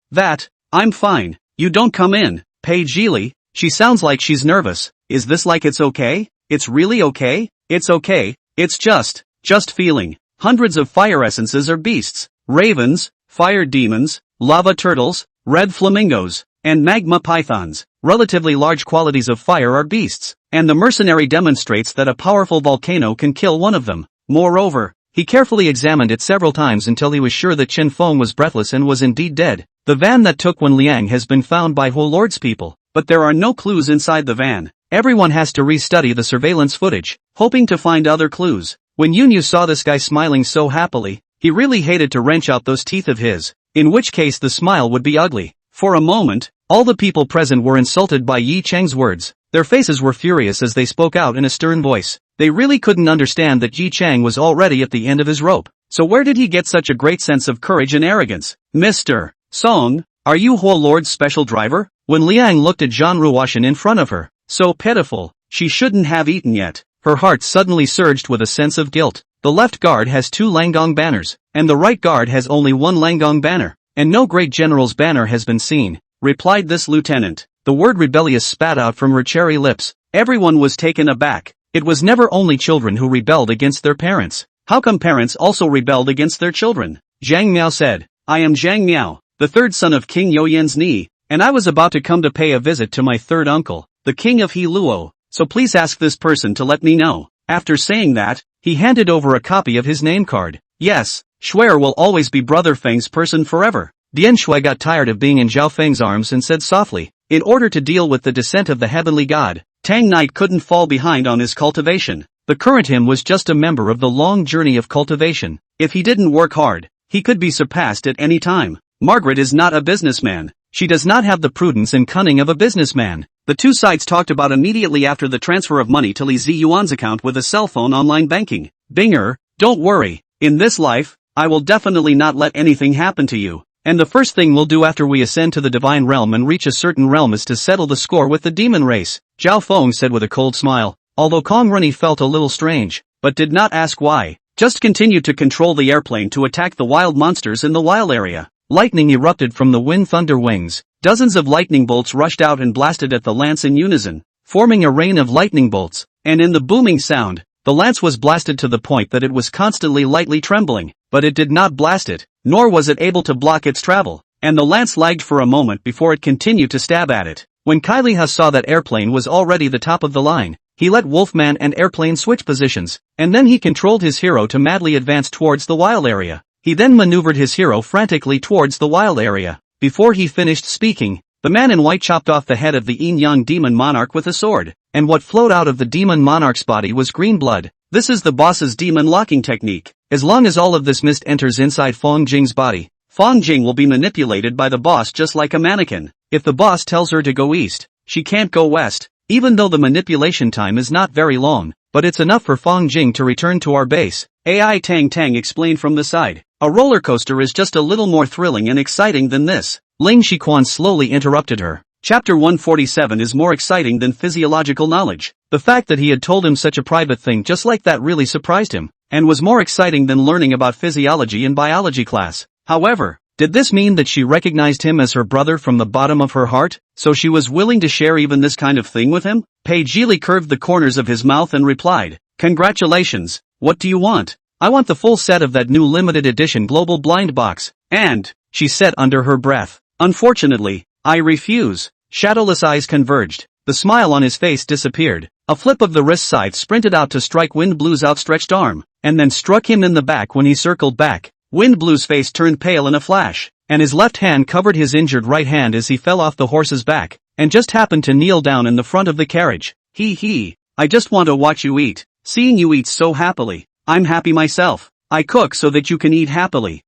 I'm fine. You don't come in. Pei Jili, she sounds like she's nervous. Is this like it's okay? It's really okay? It's okay, it's just feeling. Hundreds of fire essences are beasts, ravens, fire demons, lava turtles, red flamingos, and magma pythons. Relatively large qualities of fire are beasts, and the mercenary demonstrates that a powerful volcano can kill one of them. Moreover, he carefully examined it several times until he was sure that Chen Feng was breathless and was indeed dead. The van that took Wen Liang has been found by Huo Lord's people, but there are no clues inside the van. Everyone has to re-study the surveillance footage, hoping to find other clues. When Yunyu saw this guy smiling so happily, he really hated to wrench out those teeth of his, in which case the smile would be ugly. For a moment, all the people present were insulted by Yi Cheng's words. Their faces were furious as they spoke out in a stern voice. They really couldn't understand that Yi Cheng was already at the end of his rope. So where did he get such a great sense of courage and arrogance? Mr. Song, are you Huo Lord's special driver? When Liang looked at Zhan Ruoshan in front of her, so pitiful, she shouldn't have eaten yet. Her heart suddenly surged with a sense of guilt. The left guard has 2 Langong banners, and the right guard has only 1 Langong banner, and no great general's banner has been seen, replied this lieutenant. The word rebellious spat out from her cherry lips. Everyone was taken aback. It was never only children who rebelled against their parents. How come parents also rebelled against their children? Zhang Miao said, I am Zhang Miao, the 3rd son of King Youyan's Ni, and I was about to come to pay a visit to my 3rd uncle, the king of He Luo, so please ask this person to let me know. After saying that, he handed over a copy of his name card. Yes, Shuer will always be Brother Feng's person forever. Dian Shui got tired of being in Zhao Feng's arms and said softly, in order to deal with the descent of the heavenly god, Tang Knight couldn't fall behind on his cultivation. The current him was just a member of the long journey of cultivation. If he didn't work hard, he could be surpassed at any time. Margaret is not a businessman. She does not have the prudence and cunning of a businessman. The two sides talked about immediately after the transfer of money to Li Ziyuan's account with a cell phone online banking. Binger, don't worry. In this life, I will definitely not let anything happen to you. And the first thing we'll do after we ascend to the divine realm and reach a certain realm is to settle the score with the demon race, Zhao Feng said with a cold smile, although Kong Runny felt a little strange, but did not ask why. Just continued to control the airplane to attack the wild monsters in the wild area. Lightning erupted from the wind thunder wings. Dozens of lightning bolts rushed out and blasted at the lance in unison, forming a rain of lightning bolts, and in the booming sound, the lance was blasted to the point that it was constantly lightly trembling, but it did not blast it, nor was it able to block its travel, and the lance lagged for a moment before it continued to stab at it. When Kailiha saw that airplane was already the top of the line, he let Wolfman and airplane switch positions, and then he controlled his hero to madly advance towards the wild area. He then maneuvered his hero frantically towards the wild area. Before he finished speaking, the man in white chopped off the head of the Yin-Yang demon monarch with a sword, and what flowed out of the demon monarch's body was green blood. This is the boss's demon locking technique. As long as all of this mist enters inside Fong Jing's body, Fong Jing will be manipulated by the boss just like a mannequin. If the boss tells her to go east, she can't go west, even though the manipulation time is not very long, but it's enough for Fong Jing to return to our base. AI Tang Tang explained from the side. A roller coaster is just a little more thrilling and exciting than this. Ling Shiquan slowly interrupted her. Chapter 147 is more exciting than physiological knowledge. The fact that he had told him such a private thing just like that really surprised him, and was more exciting than learning about physiology in biology class. However, did this mean that she recognized him as her brother from the bottom of her heart, so she was willing to share even this kind of thing with him? Pei Jili curved the corners of his mouth and replied, Congratulations, what do you want? I want the full set of that new limited edition global blind box, and, she said under her breath, unfortunately, I refuse. Shadowless eyes converged, the smile on his face disappeared, a flip of the wrist side sprinted out to strike Wind Blue's outstretched arm, and then struck him in the back when he circled back. Wind Blue's face turned pale in a flash, and his left hand covered his injured right hand as he fell off the horse's back, and just happened to kneel down in the front of the carriage. I just want to watch you eat. Seeing you eat so happily, I'm happy myself. I cook so that you can eat happily.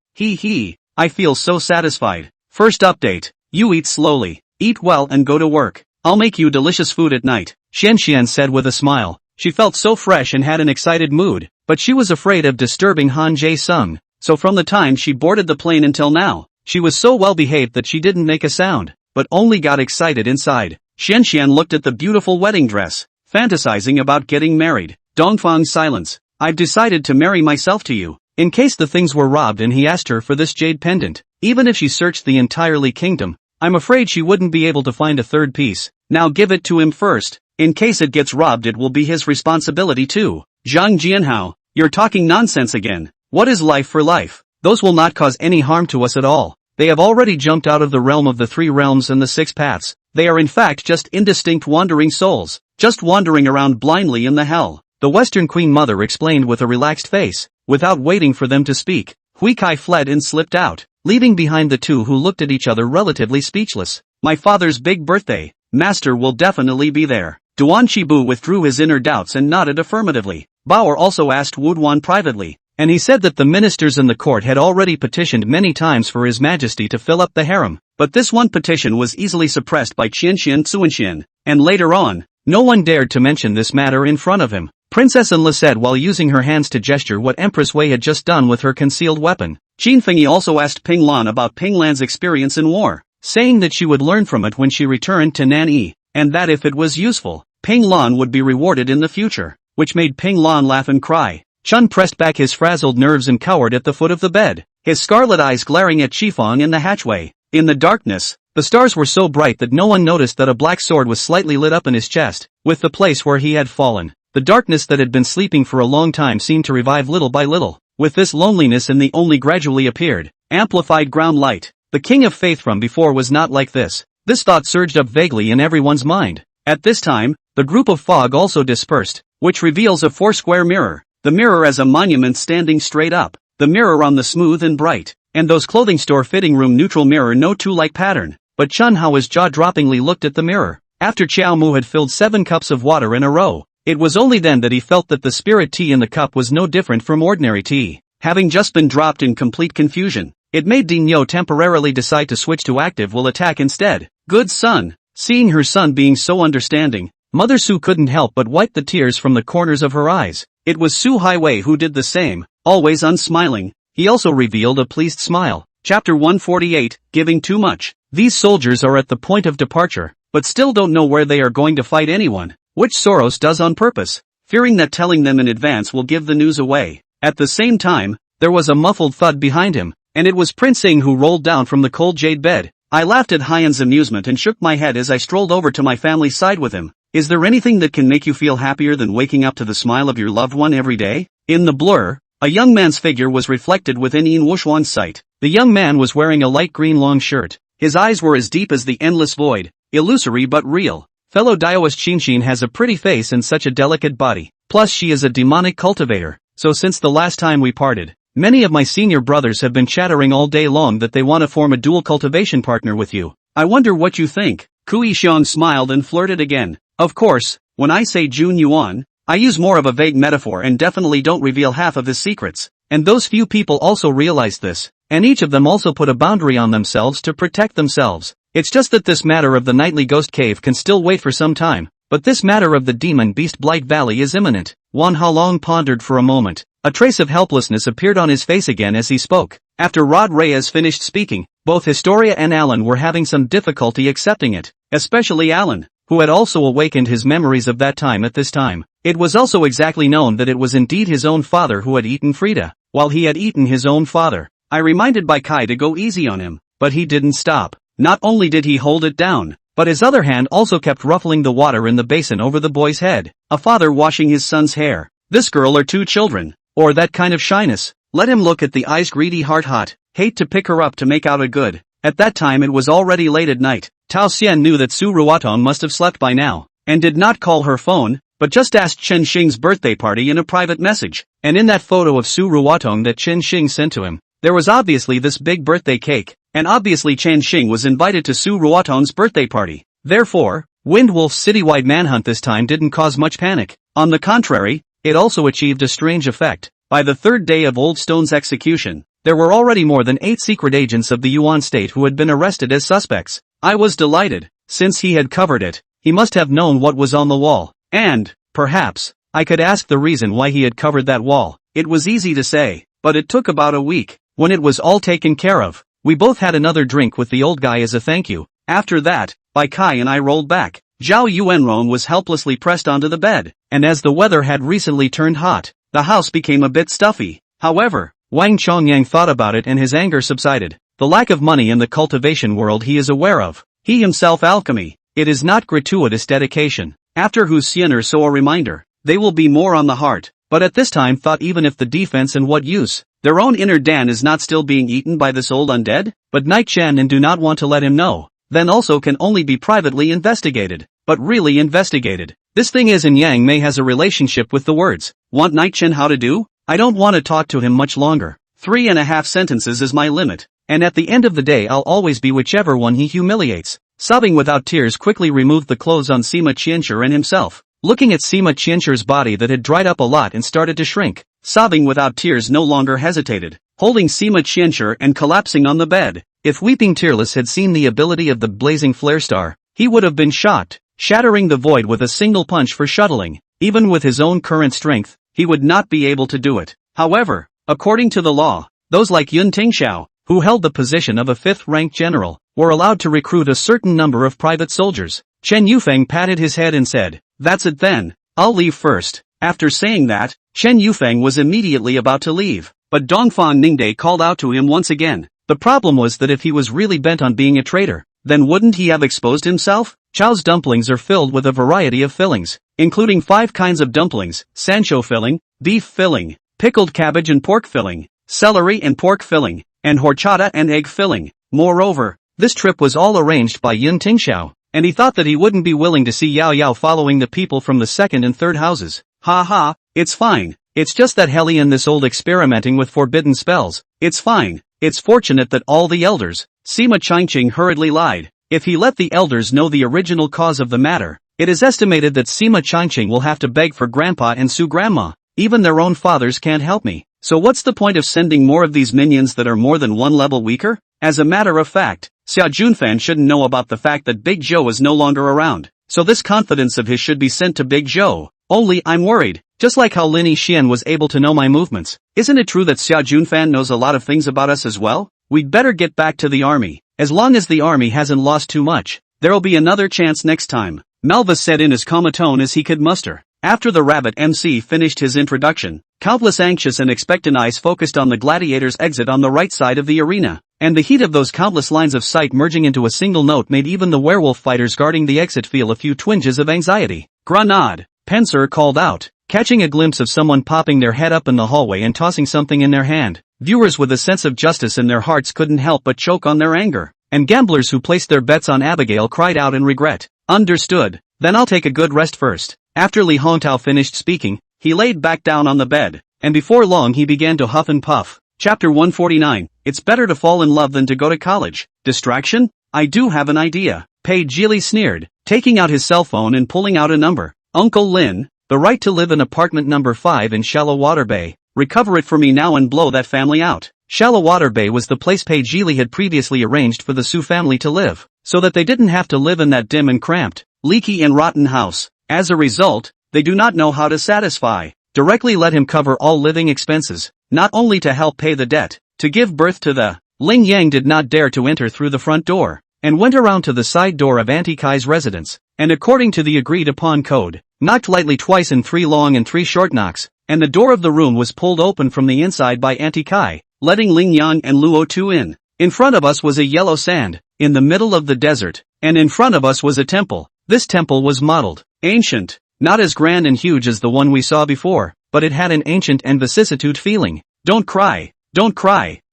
I feel so satisfied. First update, you eat slowly, eat well and go to work. I'll make you delicious food at night, Xian said with a smile. She felt so fresh and had an excited mood, but she was afraid of disturbing Han Jae-sung. So from the time she boarded the plane until now, she was so well behaved that she didn't make a sound, but only got excited inside. Xian looked at the beautiful wedding dress, fantasizing about getting married. Dongfang's silence. I've decided to marry myself to you. In case the things were robbed and he asked her for this jade pendant, even if she searched the entirely kingdom, I'm afraid she wouldn't be able to find a third piece. Now give it to him first. In case it gets robbed it will be his responsibility too. Zhang Jianhao, you're talking nonsense again. What is life for life? Those will not cause any harm to us at all. They have already jumped out of the realm of the 3 realms and the 6 paths. They are in fact just indistinct wandering souls, just wandering around blindly in the hell. The Western Queen Mother explained with a relaxed face. Without waiting for them to speak, Hui Kai fled and slipped out, leaving behind the two who looked at each other relatively speechless. My father's big birthday, Master will definitely be there. Duan Shibu withdrew his inner doubts and nodded affirmatively. Bao'er also asked Wuduan privately, and he said that the ministers in the court had already petitioned many times for His Majesty to fill up the harem, but this one petition was easily suppressed by Qianxian Tsuanxian, and later on, no one dared to mention this matter in front of him. Princess Enla said while using her hands to gesture what Empress Wei had just done with her concealed weapon. Qin Fengyi also asked Ping Lan about Ping Lan's experience in war, saying that she would learn from it when she returned to Nanyi, and that if it was useful, Ping Lan would be rewarded in the future, which made Ping Lan laugh and cry. Chun pressed back his frazzled nerves and cowered at the foot of the bed, his scarlet eyes glaring at Qifeng in the hatchway. In the darkness, the stars were so bright that no one noticed that a black sword was slightly lit up in his chest, with the place where he had fallen. The darkness that had been sleeping for a long time seemed to revive little by little. With this loneliness in the only gradually appeared, amplified ground light. The king of faith from before was not like this. This thought surged up vaguely in everyone's mind. At this time, the group of fog also dispersed, which reveals a four-square mirror. The mirror as a monument standing straight up. The mirror on the smooth and bright, and those clothing store fitting room neutral mirror no two-like pattern. But Chun Hao's jaw-droppingly looked at the mirror. After Qiao Mu had filled 7 cups of water in a row, it was only then that he felt that the spirit tea in the cup was no different from ordinary tea. Having just been dropped in complete confusion, it made Ding Yo temporarily decide to switch to active will attack instead. Good son. Seeing her son being so understanding, Mother Su couldn't help but wipe the tears from the corners of her eyes. It was Su Highway who did the same, always unsmiling. He also revealed a pleased smile. Chapter 148, Giving Too Much. These soldiers are at the point of departure, but still don't know where they are going to fight anyone, which Soros does on purpose, fearing that telling them in advance will give the news away. At the same time, there was a muffled thud behind him, and it was Prince Ing who rolled down from the cold jade bed. I laughed at Hyan's amusement and shook my head as I strolled over to my family's side with him. Is there anything that can make you feel happier than waking up to the smile of your loved one every day? In the blur, a young man's figure was reflected within Yin Wuxuan's sight. The young man was wearing a light green long shirt. His eyes were as deep as the endless void, illusory but real. Fellow Daoist Qinxin has a pretty face and such a delicate body. Plus she is a demonic cultivator, so since the last time we parted, many of my senior brothers have been chattering all day long that they want to form a dual cultivation partner with you. I wonder what you think. Kui Xiong smiled and flirted again. Of course, when I say Jun Yuan, I use more of a vague metaphor and definitely don't reveal half of his secrets. And those few people also realized this, and each of them also put a boundary on themselves to protect themselves. It's just that this matter of the nightly ghost cave can still wait for some time, but this matter of the demon beast Blight Valley is imminent. Wan Halong pondered for a moment. A trace of helplessness appeared on his face again as he spoke. After Rod Reyes finished speaking, both Historia and Alan were having some difficulty accepting it, especially Alan, who had also awakened his memories of that time at this time. It was also exactly known that it was indeed his own father who had eaten Frida, while he had eaten his own father. I reminded Bai Kai to go easy on him, but he didn't stop. Not only did he hold it down, but his other hand also kept ruffling the water in the basin over the boy's head. A father washing his son's hair. This girl or 2 children, or that kind of shyness. Let him look at the eyes greedy heart hot, hate to pick her up to make out a good. At that time it was already late at night. Tao Xian knew that Su Ruotong must have slept by now, and did not call her phone, but just asked Chen Xing's birthday party in a private message. And in that photo of Su Ruotong that Chen Xing sent to him, there was obviously this big birthday cake, and obviously Chen Xing was invited to Su Ruotong's birthday party. Therefore, Windwolf's citywide manhunt this time didn't cause much panic. On the contrary, it also achieved a strange effect. By the 3rd day of Old Stone's execution, there were already more than 8 secret agents of the Yuan state who had been arrested as suspects. I was delighted. Since he had covered it, he must have known what was on the wall. And, perhaps, I could ask the reason why he had covered that wall. It was easy to say, but it took about a week. When it was all taken care of, we both had another drink with the old guy as a thank you. After that, Bai Kai and I rolled back. Zhao Yuanrong was helplessly pressed onto the bed, and as the weather had recently turned hot, the house became a bit stuffy. However, Wang Chongyang thought about it and his anger subsided. The lack of money in the cultivation world he is aware of. He himself alchemy. It is not gratuitous dedication. After Hu Xianer saw a reminder, they will be more on the heart, but at this time thought even if the defense and what use, their own inner Dan is not still being eaten by this old undead, but Night Chen and do not want to let him know, then also can only be privately investigated, but really investigated. This thing is in Yang Mei has a relationship with the words, want Night Chen how to do? I don't want to talk to him much longer. 3.5 sentences is my limit, and at the end of the day I'll always be whichever one he humiliates. Sobbing without tears quickly removed the clothes on Sima Qianxia and himself, looking at Sima Qianxia's body that had dried up a lot and started to shrink. Sobbing without tears no longer hesitated, holding Sima Qianxia and collapsing on the bed. If Weeping Tearless had seen the ability of the blazing flare star, he would have been shocked, shattering the void with a single punch for shuttling. Even with his own current strength, he would not be able to do it. However, according to the law, those like Yun Tingxiao, who held the position of a 5th-rank general, were allowed to recruit a certain number of private soldiers. Chen Yufeng patted his head and said, that's it then, I'll leave first. After saying that, Chen Yufeng was immediately about to leave, but Dongfang Ningde called out to him once again. The problem was that if he was really bent on being a traitor, then wouldn't he have exposed himself? Chao's dumplings are filled with a variety of fillings, including 5 kinds of dumplings: sancho filling, beef filling, pickled cabbage and pork filling, celery and pork filling, and horchata and egg filling. Moreover, this trip was all arranged by Yun Tingxiao, and he thought that he wouldn't be willing to see Yao Yao following the people from the second and third houses. Ha ha, it's fine. It's just that Heli and this old experimenting with forbidden spells. It's fine. It's fortunate that all the elders. Sima Qingqing hurriedly lied. If he let the elders know the original cause of the matter, it is estimated that Sima Qingqing will have to beg for Grandpa and Su Grandma. Even their own fathers can't help me. So what's the point of sending more of these minions that are more than one level weaker? As a matter of fact, Xia Junfan shouldn't know about the fact that Big Zhou is no longer around. So this confidence of his should be sent to Big Zhou. Only I'm worried. Just like how Lin Yixian was able to know my movements. Isn't it true that Xia Junfan knows a lot of things about us as well? We'd better get back to the army. As long as the army hasn't lost too much, there'll be another chance next time, Malva said in as calm a tone as he could muster. After the rabbit MC finished his introduction, countless anxious and expectant eyes focused on the gladiators' exit on the right side of the arena, and the heat of those countless lines of sight merging into a single note made even the werewolf fighters guarding the exit feel a few twinges of anxiety. Grenade! Pencer called out, catching a glimpse of someone popping their head up in the hallway and tossing something in their hand. Viewers with a sense of justice in their hearts couldn't help but choke on their anger, and gamblers who placed their bets on Abigail cried out in regret. Understood. Then I'll take a good rest first. After Li Hongtao finished speaking, he laid back down on the bed, and before long he began to huff and puff. Chapter 149, It's better to fall in love than to go to college. Distraction? I do have an idea. Pei Jili sneered, taking out his cell phone and pulling out a number. Uncle Lin, the right to live in apartment number 5 in Shallow Water Bay. Recover it for me now and blow that family out. Shallow Water Bay was the place Pei Jili had previously arranged for the Su family to live, so that they didn't have to live in that dim and cramped, leaky and rotten house. As a result, they do not know how to satisfy. Directly let him cover all living expenses, not only to help pay the debt, to give birth to the. Ling Yang did not dare to enter through the front door, and went around to the side door of Auntie Kai's residence, and according to the agreed upon code, knocked lightly twice in 3 long and 3 short knocks, and the door of the room was pulled open from the inside by Auntie Kai, letting Ling Yang and Luo Tu in. In front of us was a yellow sand, in the middle of the desert, and in front of us was a temple. This temple was modeled, ancient, not as grand and huge as the one we saw before, but it had an ancient and vicissitude feeling. Don't cry,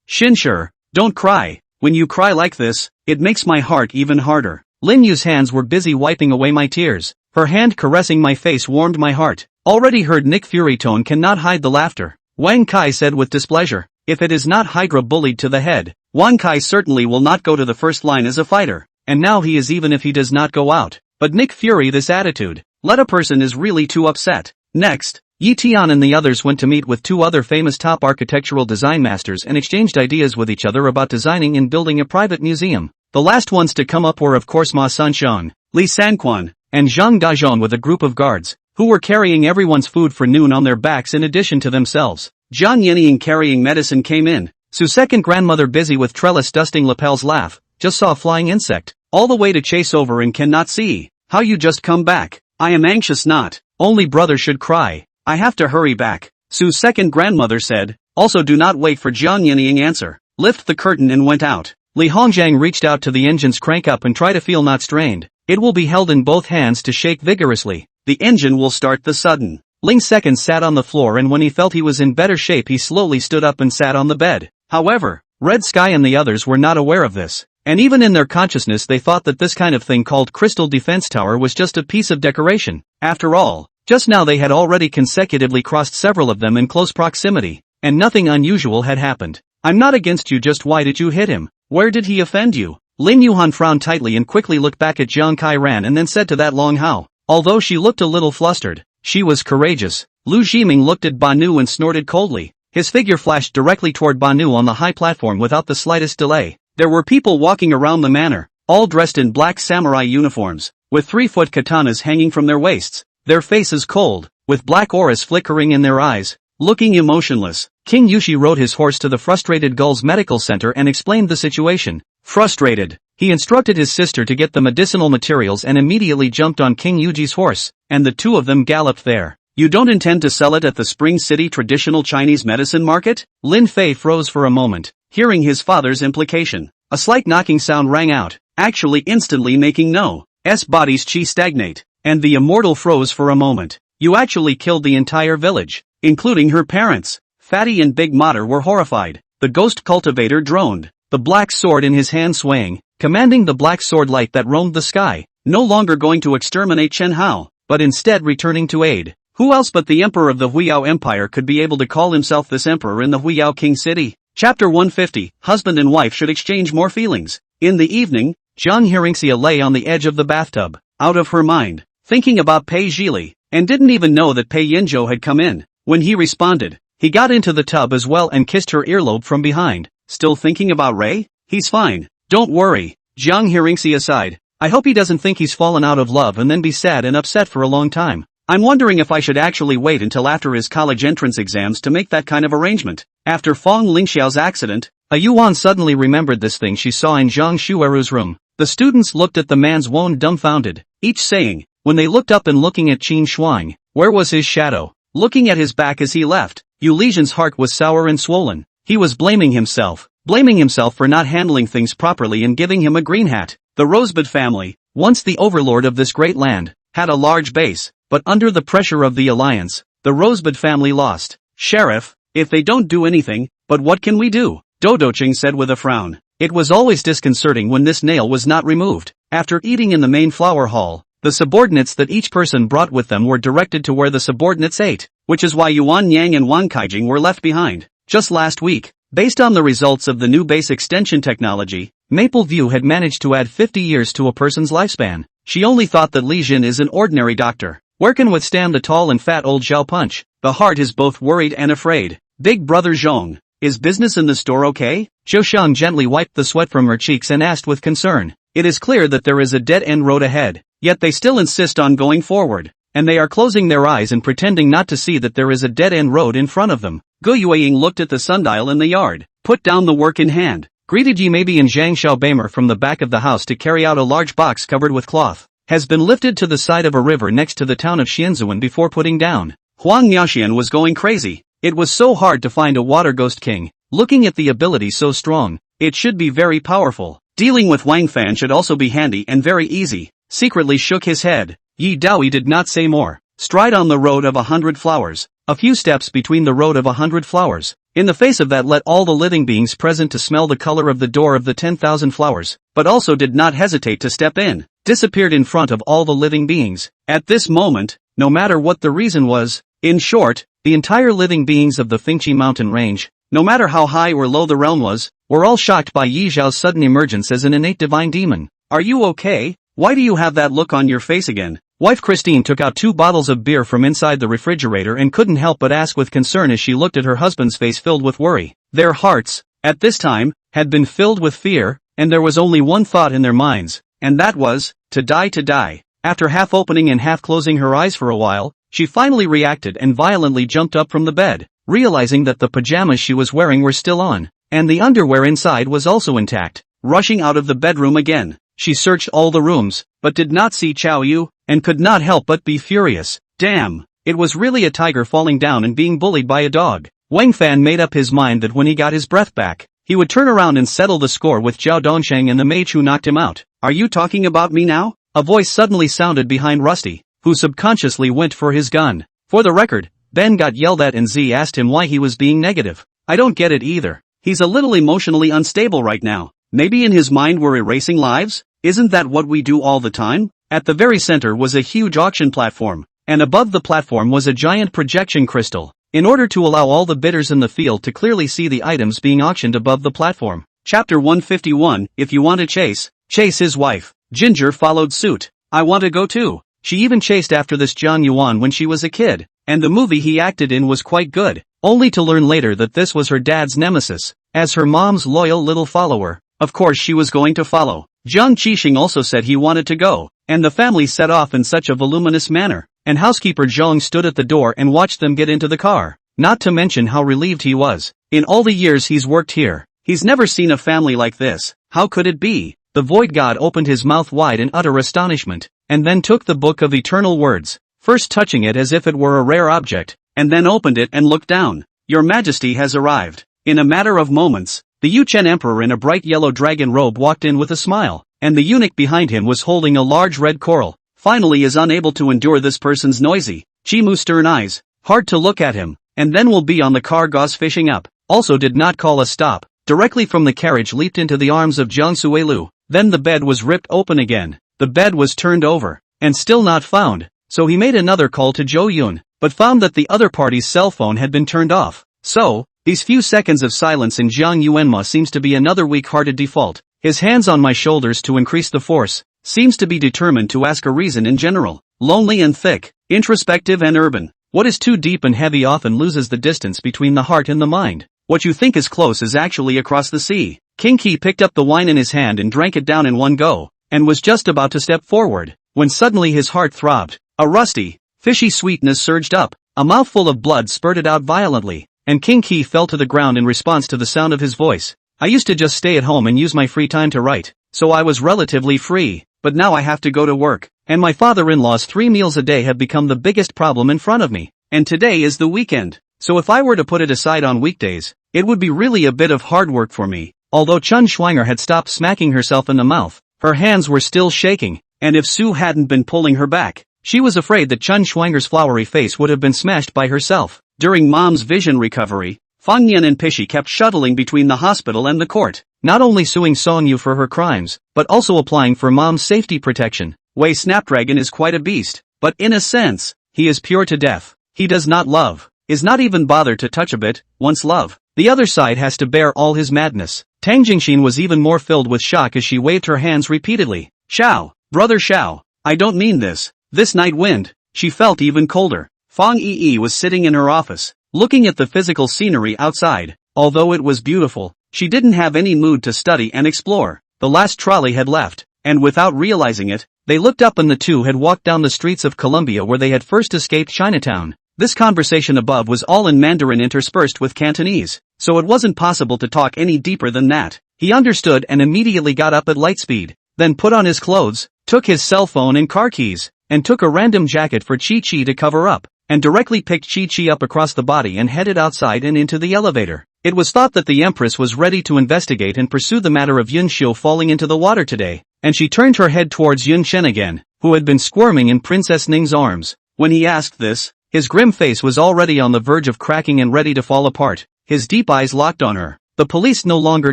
Shinshir, don't cry. When you cry like this, it makes my heart even harder. Lin Yu's hands were busy wiping away my tears. Her hand caressing my face warmed my heart. Already heard Nick Fury tone cannot hide the laughter. Wang Kai said with displeasure, if it is not Hydra bullied to the head, Wang Kai certainly will not go to the first line as a fighter, and now he is even if he does not go out. But Nick Fury this attitude, let a person is really too upset. Next, Yi Tian and the others went to meet with 2 other famous top architectural design masters and exchanged ideas with each other about designing and building a private museum. The last ones to come up were of course Ma Sanxiang, Li Sanquan, and Zhang Dazhong with a group of guards, who were carrying everyone's food for noon on their backs in addition to themselves. Jiang Yinying carrying medicine came in. Su's second grandmother busy with trellis dusting lapels laugh, just saw a flying insect, all the way to chase over and cannot see. How you just come back? I am anxious not. Only brother should cry. I have to hurry back. Su's second grandmother said, also do not wait for Jiang Yinying answer. Lift the curtain and went out. Li Hongjiang reached out to the engine's crank up and try to feel not strained. It will be held in both hands to shake vigorously. The engine will start the sudden. Ling second sat on the floor and when he felt he was in better shape he slowly stood up and sat on the bed. However, Red Sky and the others were not aware of this. And even in their consciousness they thought that this kind of thing called Crystal Defense Tower was just a piece of decoration. After all, just now they had already consecutively crossed several of them in close proximity, and nothing unusual had happened. I'm not against you, just why did you hit him? Where did he offend you? Lin Yuhan frowned tightly and quickly looked back at Jiang Kai-ran and then said to that Long Hao. Although she looked a little flustered, she was courageous. Lu Jiming looked at Banu and snorted coldly. His figure flashed directly toward Banu on the high platform without the slightest delay. There were people walking around the manor, all dressed in black samurai uniforms, with 3-foot katanas hanging from their waists, their faces cold, with black auras flickering in their eyes, looking emotionless. King Yushi rode his horse to the Frustrated Gulls Medical Center and explained the situation. Frustrated, he instructed his sister to get the medicinal materials and immediately jumped on King Yuji's horse, and the two of them galloped there. You don't intend to sell it at the Spring City traditional Chinese medicine market? Lin Fei froze for a moment, hearing his father's implication. A slight knocking sound rang out, actually instantly making No's body's chi stagnate, and the immortal froze for a moment. You actually killed the entire village, including her parents. Fatty and Big Mater were horrified. The ghost cultivator droned, the black sword in his hand swaying, commanding the black sword light that roamed the sky, no longer going to exterminate Chen Hao, but instead returning to aid. Who else but the emperor of the Huiyao Empire could be able to call himself this emperor in the Huiyao King City? Chapter 150, Husband and wife should exchange more feelings. In the evening, Jiang Hearingxia lay on the edge of the bathtub, out of her mind, thinking about Pei Zhili, and didn't even know that Pei Yanzhou had come in. When he responded, he got into the tub as well and kissed her earlobe from behind. Still thinking about Ray? He's fine. Don't worry. Jiang Hearingxia sighed. I hope he doesn't think he's fallen out of love and then be sad and upset for a long time. I'm wondering if I should actually wait until after his college entrance exams to make that kind of arrangement. After Fong Lingxiao's accident, a Yuan suddenly remembered this thing she saw in Zhang Shueru's room. The students looked at the man's wound dumbfounded, each saying, when they looked up and looking at Qin Shuang, where was his shadow? Looking at his back as he left, Yu Lijian's heart was sour and swollen. He was blaming himself for not handling things properly and giving him a green hat. The Rosebud family, once the overlord of this great land, had a large base, but under the pressure of the alliance, the Rosebud family lost. Sheriff, if they don't do anything, but what can we do? Dodoching said with a frown. It was always disconcerting when this nail was not removed. After eating in the main flower hall, the subordinates that each person brought with them were directed to where the subordinates ate, which is why Yuan Yang and Wang Kaijing were left behind. Just last week, based on the results of the new base extension technology, Maple View had managed to add 50 years to a person's lifespan. She only thought that Li Jin is an ordinary doctor. Where can withstand the tall and fat old Zhao punch? The heart is both worried and afraid. Big brother Zhong, is business in the store okay? Zhou Shang gently wiped the sweat from her cheeks and asked with concern. It is clear that there is a dead-end road ahead, yet they still insist on going forward, and they are closing their eyes and pretending not to see that there is a dead-end road in front of them. Gu Yueying looked at the sundial in the yard, put down the work in hand, greeted Yi Meibi and Zhang Xiaobeimer from the back of the house to carry out a large box covered with cloth, has been lifted to the side of a river next to the town of Xianzuan before putting down. Huang Niaxian was going crazy. It was so hard to find a water ghost king, looking at the ability so strong, it should be very powerful. Dealing with Wang Fan should also be handy and very easy. Secretly shook his head. Yi Daoi did not say more. Stride on the road of 100 flowers. A few steps between the road of 100 flowers. In the face of that let all the living beings present to smell the color of the door of the 10,000 flowers, but also did not hesitate to step in. Disappeared in front of all the living beings. At this moment, no matter what the reason was, in short, the entire living beings of the Fengqi mountain range, no matter how high or low the realm was, were all shocked by Yi Zhao's sudden emergence as an innate divine demon. Are you okay? Why do you have that look on your face again? Wife Christine took out 2 bottles of beer from inside the refrigerator and couldn't help but ask with concern as she looked at her husband's face filled with worry. Their hearts, at this time, had been filled with fear, and there was only one thought in their minds, and that was, to die to die. After half opening and half closing her eyes for a while, she finally reacted and violently jumped up from the bed, realizing that the pajamas she was wearing were still on, and the underwear inside was also intact. Rushing out of the bedroom again, she searched all the rooms, but did not see Chao Yu, and could not help but be furious. Damn, it was really a tiger falling down and being bullied by a dog. Wang Fan made up his mind that when he got his breath back, he would turn around and settle the score with Zhao Dongsheng and the mage who knocked him out. Are you talking about me now? A voice suddenly sounded behind Rusty, who subconsciously went for his gun. For the record, Ben got yelled at and Z asked him why he was being negative. I don't get it either. He's a little emotionally unstable right now. Maybe in his mind we're erasing lives? Isn't that what we do all the time? At the very center was a huge auction platform, and above the platform was a giant projection crystal, in order to allow all the bidders in the field to clearly see the items being auctioned above the platform. Chapter 151, If you want to chase his wife. Ginger followed suit. I want to go too. She even chased after this Jiang Yuan when she was a kid, and the movie he acted in was quite good, only to learn later that this was her dad's nemesis. As her mom's loyal little follower, of course she was going to follow. Jiang Qixing also said he wanted to go, and the family set off in such a voluminous manner, and housekeeper Zhang stood at the door and watched them get into the car, not to mention how relieved he was. In all the years he's worked here, he's never seen a family like this. How could it be? The void god opened his mouth wide in utter astonishment, and then took the book of eternal words, first touching it as if it were a rare object, and then opened it and looked down. Your Majesty has arrived. In a matter of moments, the Yuchen Emperor in a bright yellow dragon robe walked in with a smile, and the eunuch behind him was holding a large red coral. Finally is unable to endure this person's noisy, Chimu stern eyes, hard to look at him, and then will be on the car goes fishing up, also did not call a stop, directly from the carriage leaped into the arms of Jiang Suelu, then the bed was ripped open again, the bed was turned over, and still not found, so he made another call to Zhou Yun, but found that the other party's cell phone had been turned off. So, these few seconds of silence in Jiang Yuanma seems to be another weak-hearted default. His hands on my shoulders to increase the force, seems to be determined to ask a reason in general, lonely and thick, introspective and urban. What is too deep and heavy often loses the distance between the heart and the mind. What you think is close is actually across the sea. King Qi picked up the wine in his hand and drank it down in one go, and was just about to step forward, when suddenly his heart throbbed. A rusty, fishy sweetness surged up, a mouthful of blood spurted out violently, and King Qi fell to the ground in response to the sound of his voice. I used to just stay at home and use my free time to write, so I was relatively free, but now I have to go to work, and my father-in-law's 3 meals a day have become the biggest problem in front of me, and today is the weekend, so if I were to put it aside on weekdays, it would be really a bit of hard work for me. Although Chun Schwanger had stopped smacking herself in the mouth, her hands were still shaking, and if Sue hadn't been pulling her back, she was afraid that Chun Schwanger's flowery face would have been smashed by herself. During Mom's vision recovery, Fang Nian and Pishi kept shuttling between the hospital and the court, not only suing Song Yu for her crimes, but also applying for Mom's safety protection. Wei Snapdragon is quite a beast, but in a sense, he is pure to death. He does not love, is not even bothered to touch a bit, once love. The other side has to bear all his madness. Tang Jingxin was even more filled with shock as she waved her hands repeatedly. Xiao, brother Xiao, I don't mean this. This night wind. She felt even colder. Fang Yi was sitting in her office, looking at the physical scenery outside. Although it was beautiful, she didn't have any mood to study and explore. The last trolley had left, and without realizing it, they looked up and the two had walked down the streets of Columbia where they had first escaped Chinatown. This conversation above was all in Mandarin interspersed with Cantonese, so it wasn't possible to talk any deeper than that. He understood and immediately got up at light speed, then put on his clothes, took his cell phone and car keys, and took a random jacket for Chi-Chi to cover up, and directly picked Chi-Chi up across the body and headed outside and into the elevator. It was thought that the Empress was ready to investigate and pursue the matter of Yun Xiu falling into the water today, and she turned her head towards Yun Shen again, who had been squirming in Princess Ning's arms. When he asked this, his grim face was already on the verge of cracking and ready to fall apart. His deep eyes locked on her. The police no longer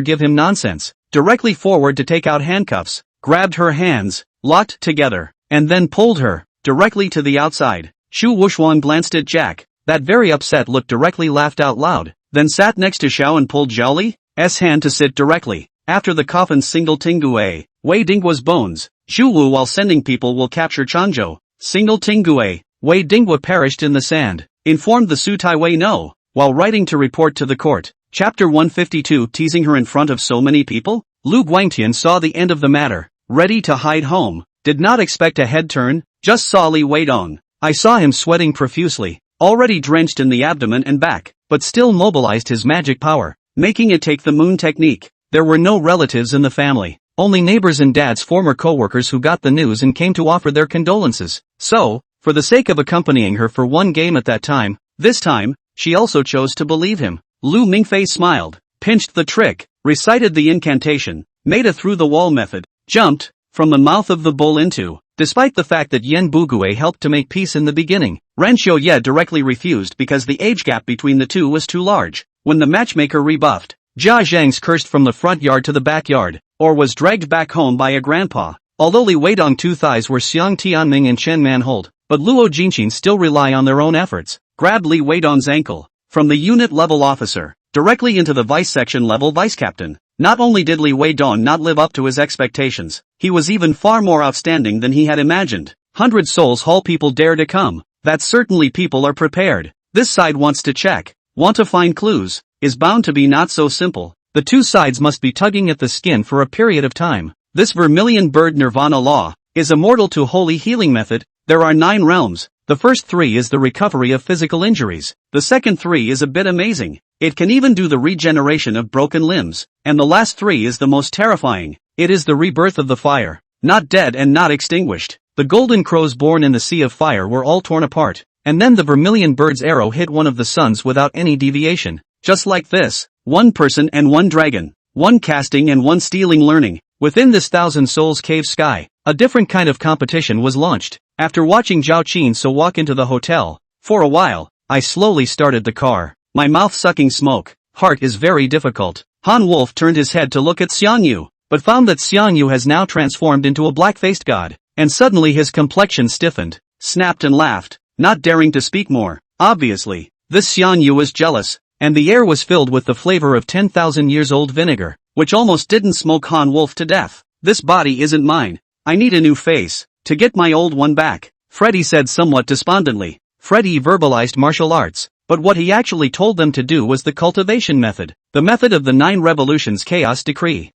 give him nonsense. Directly forward to take out handcuffs, grabbed her hands, locked together, and then pulled her directly to the outside. Shu Wuxuan glanced at Jack. That very upset look directly laughed out loud, then sat next to Xiao and pulled Zhao Li's hand to sit directly after the coffin's single Tingue, Wei Dinghua's bones. Shu Wu while sending people will capture Changzhou. Single Tingue, Wei Dinghua perished in the sand, informed the Su Taiwei no, while writing to report to the court. Chapter 152 Teasing her in front of so many people? Lu Guangtian saw the end of the matter, ready to hide home, did not expect a head turn, just saw Li Weidong. I saw him sweating profusely, already drenched in the abdomen and back, but still mobilized his magic power, making it take the moon technique. There were no relatives in the family, only neighbors and Dad's former co-workers who got the news and came to offer their condolences. So, for the sake of accompanying her for one game at that time, this time, she also chose to believe him. Lu Mingfei smiled, pinched the trick, recited the incantation, made a through-the-wall method, jumped from the mouth of the bull into. Despite the fact that Yen Bugue helped to make peace in the beginning, Ren Xiuye directly refused because the age gap between the two was too large. When the matchmaker rebuffed, Jia Zhang's cursed from the front yard to the backyard, or was dragged back home by a grandpa. Although Li Weidong two thighs were Xiang Tianming and Chen Manhold, but Luo Jinqin still rely on their own efforts, grabbed Li Weidong's ankle, from the unit-level officer, directly into the vice-section-level vice-captain. Not only did Li Weidong not live up to his expectations, he was even far more outstanding than he had imagined. 100 Souls Hall people dare to come. That certainly people are prepared. This side wants to check, want to find clues, is bound to be not so simple. The two sides must be tugging at the skin for a period of time. This vermilion bird nirvana law is a mortal to holy healing method. There are 9 realms. The first 3 is the recovery of physical injuries. The second 3 is a bit amazing. It can even do the regeneration of broken limbs. And the last 3 is the most terrifying. It is the rebirth of the fire. Not dead and not extinguished. The golden crows born in the sea of fire were all torn apart, and then the vermilion bird's arrow hit one of the suns without any deviation. Just like this, one person and one dragon, one casting and one stealing learning. Within this thousand souls cave sky, a different kind of competition was launched. After watching Zhao Qinso walk into the hotel, for a while, I slowly started the car, my mouth sucking smoke. Heart is very difficult. Han Wolf turned his head to look at Xiangyu, but found that Xiangyu has now transformed into a black-faced god, and suddenly his complexion stiffened, snapped and laughed, not daring to speak more. Obviously, this Xiangyu was jealous, and the air was filled with the flavor of 10,000 years old vinegar, which almost didn't smoke Han Wolf to death. This body isn't mine. I need a new face, to get my old one back, Freddy said somewhat despondently. Freddy verbalized martial arts, but what he actually told them to do was the cultivation method, the method of the 9 revolutions chaos decree.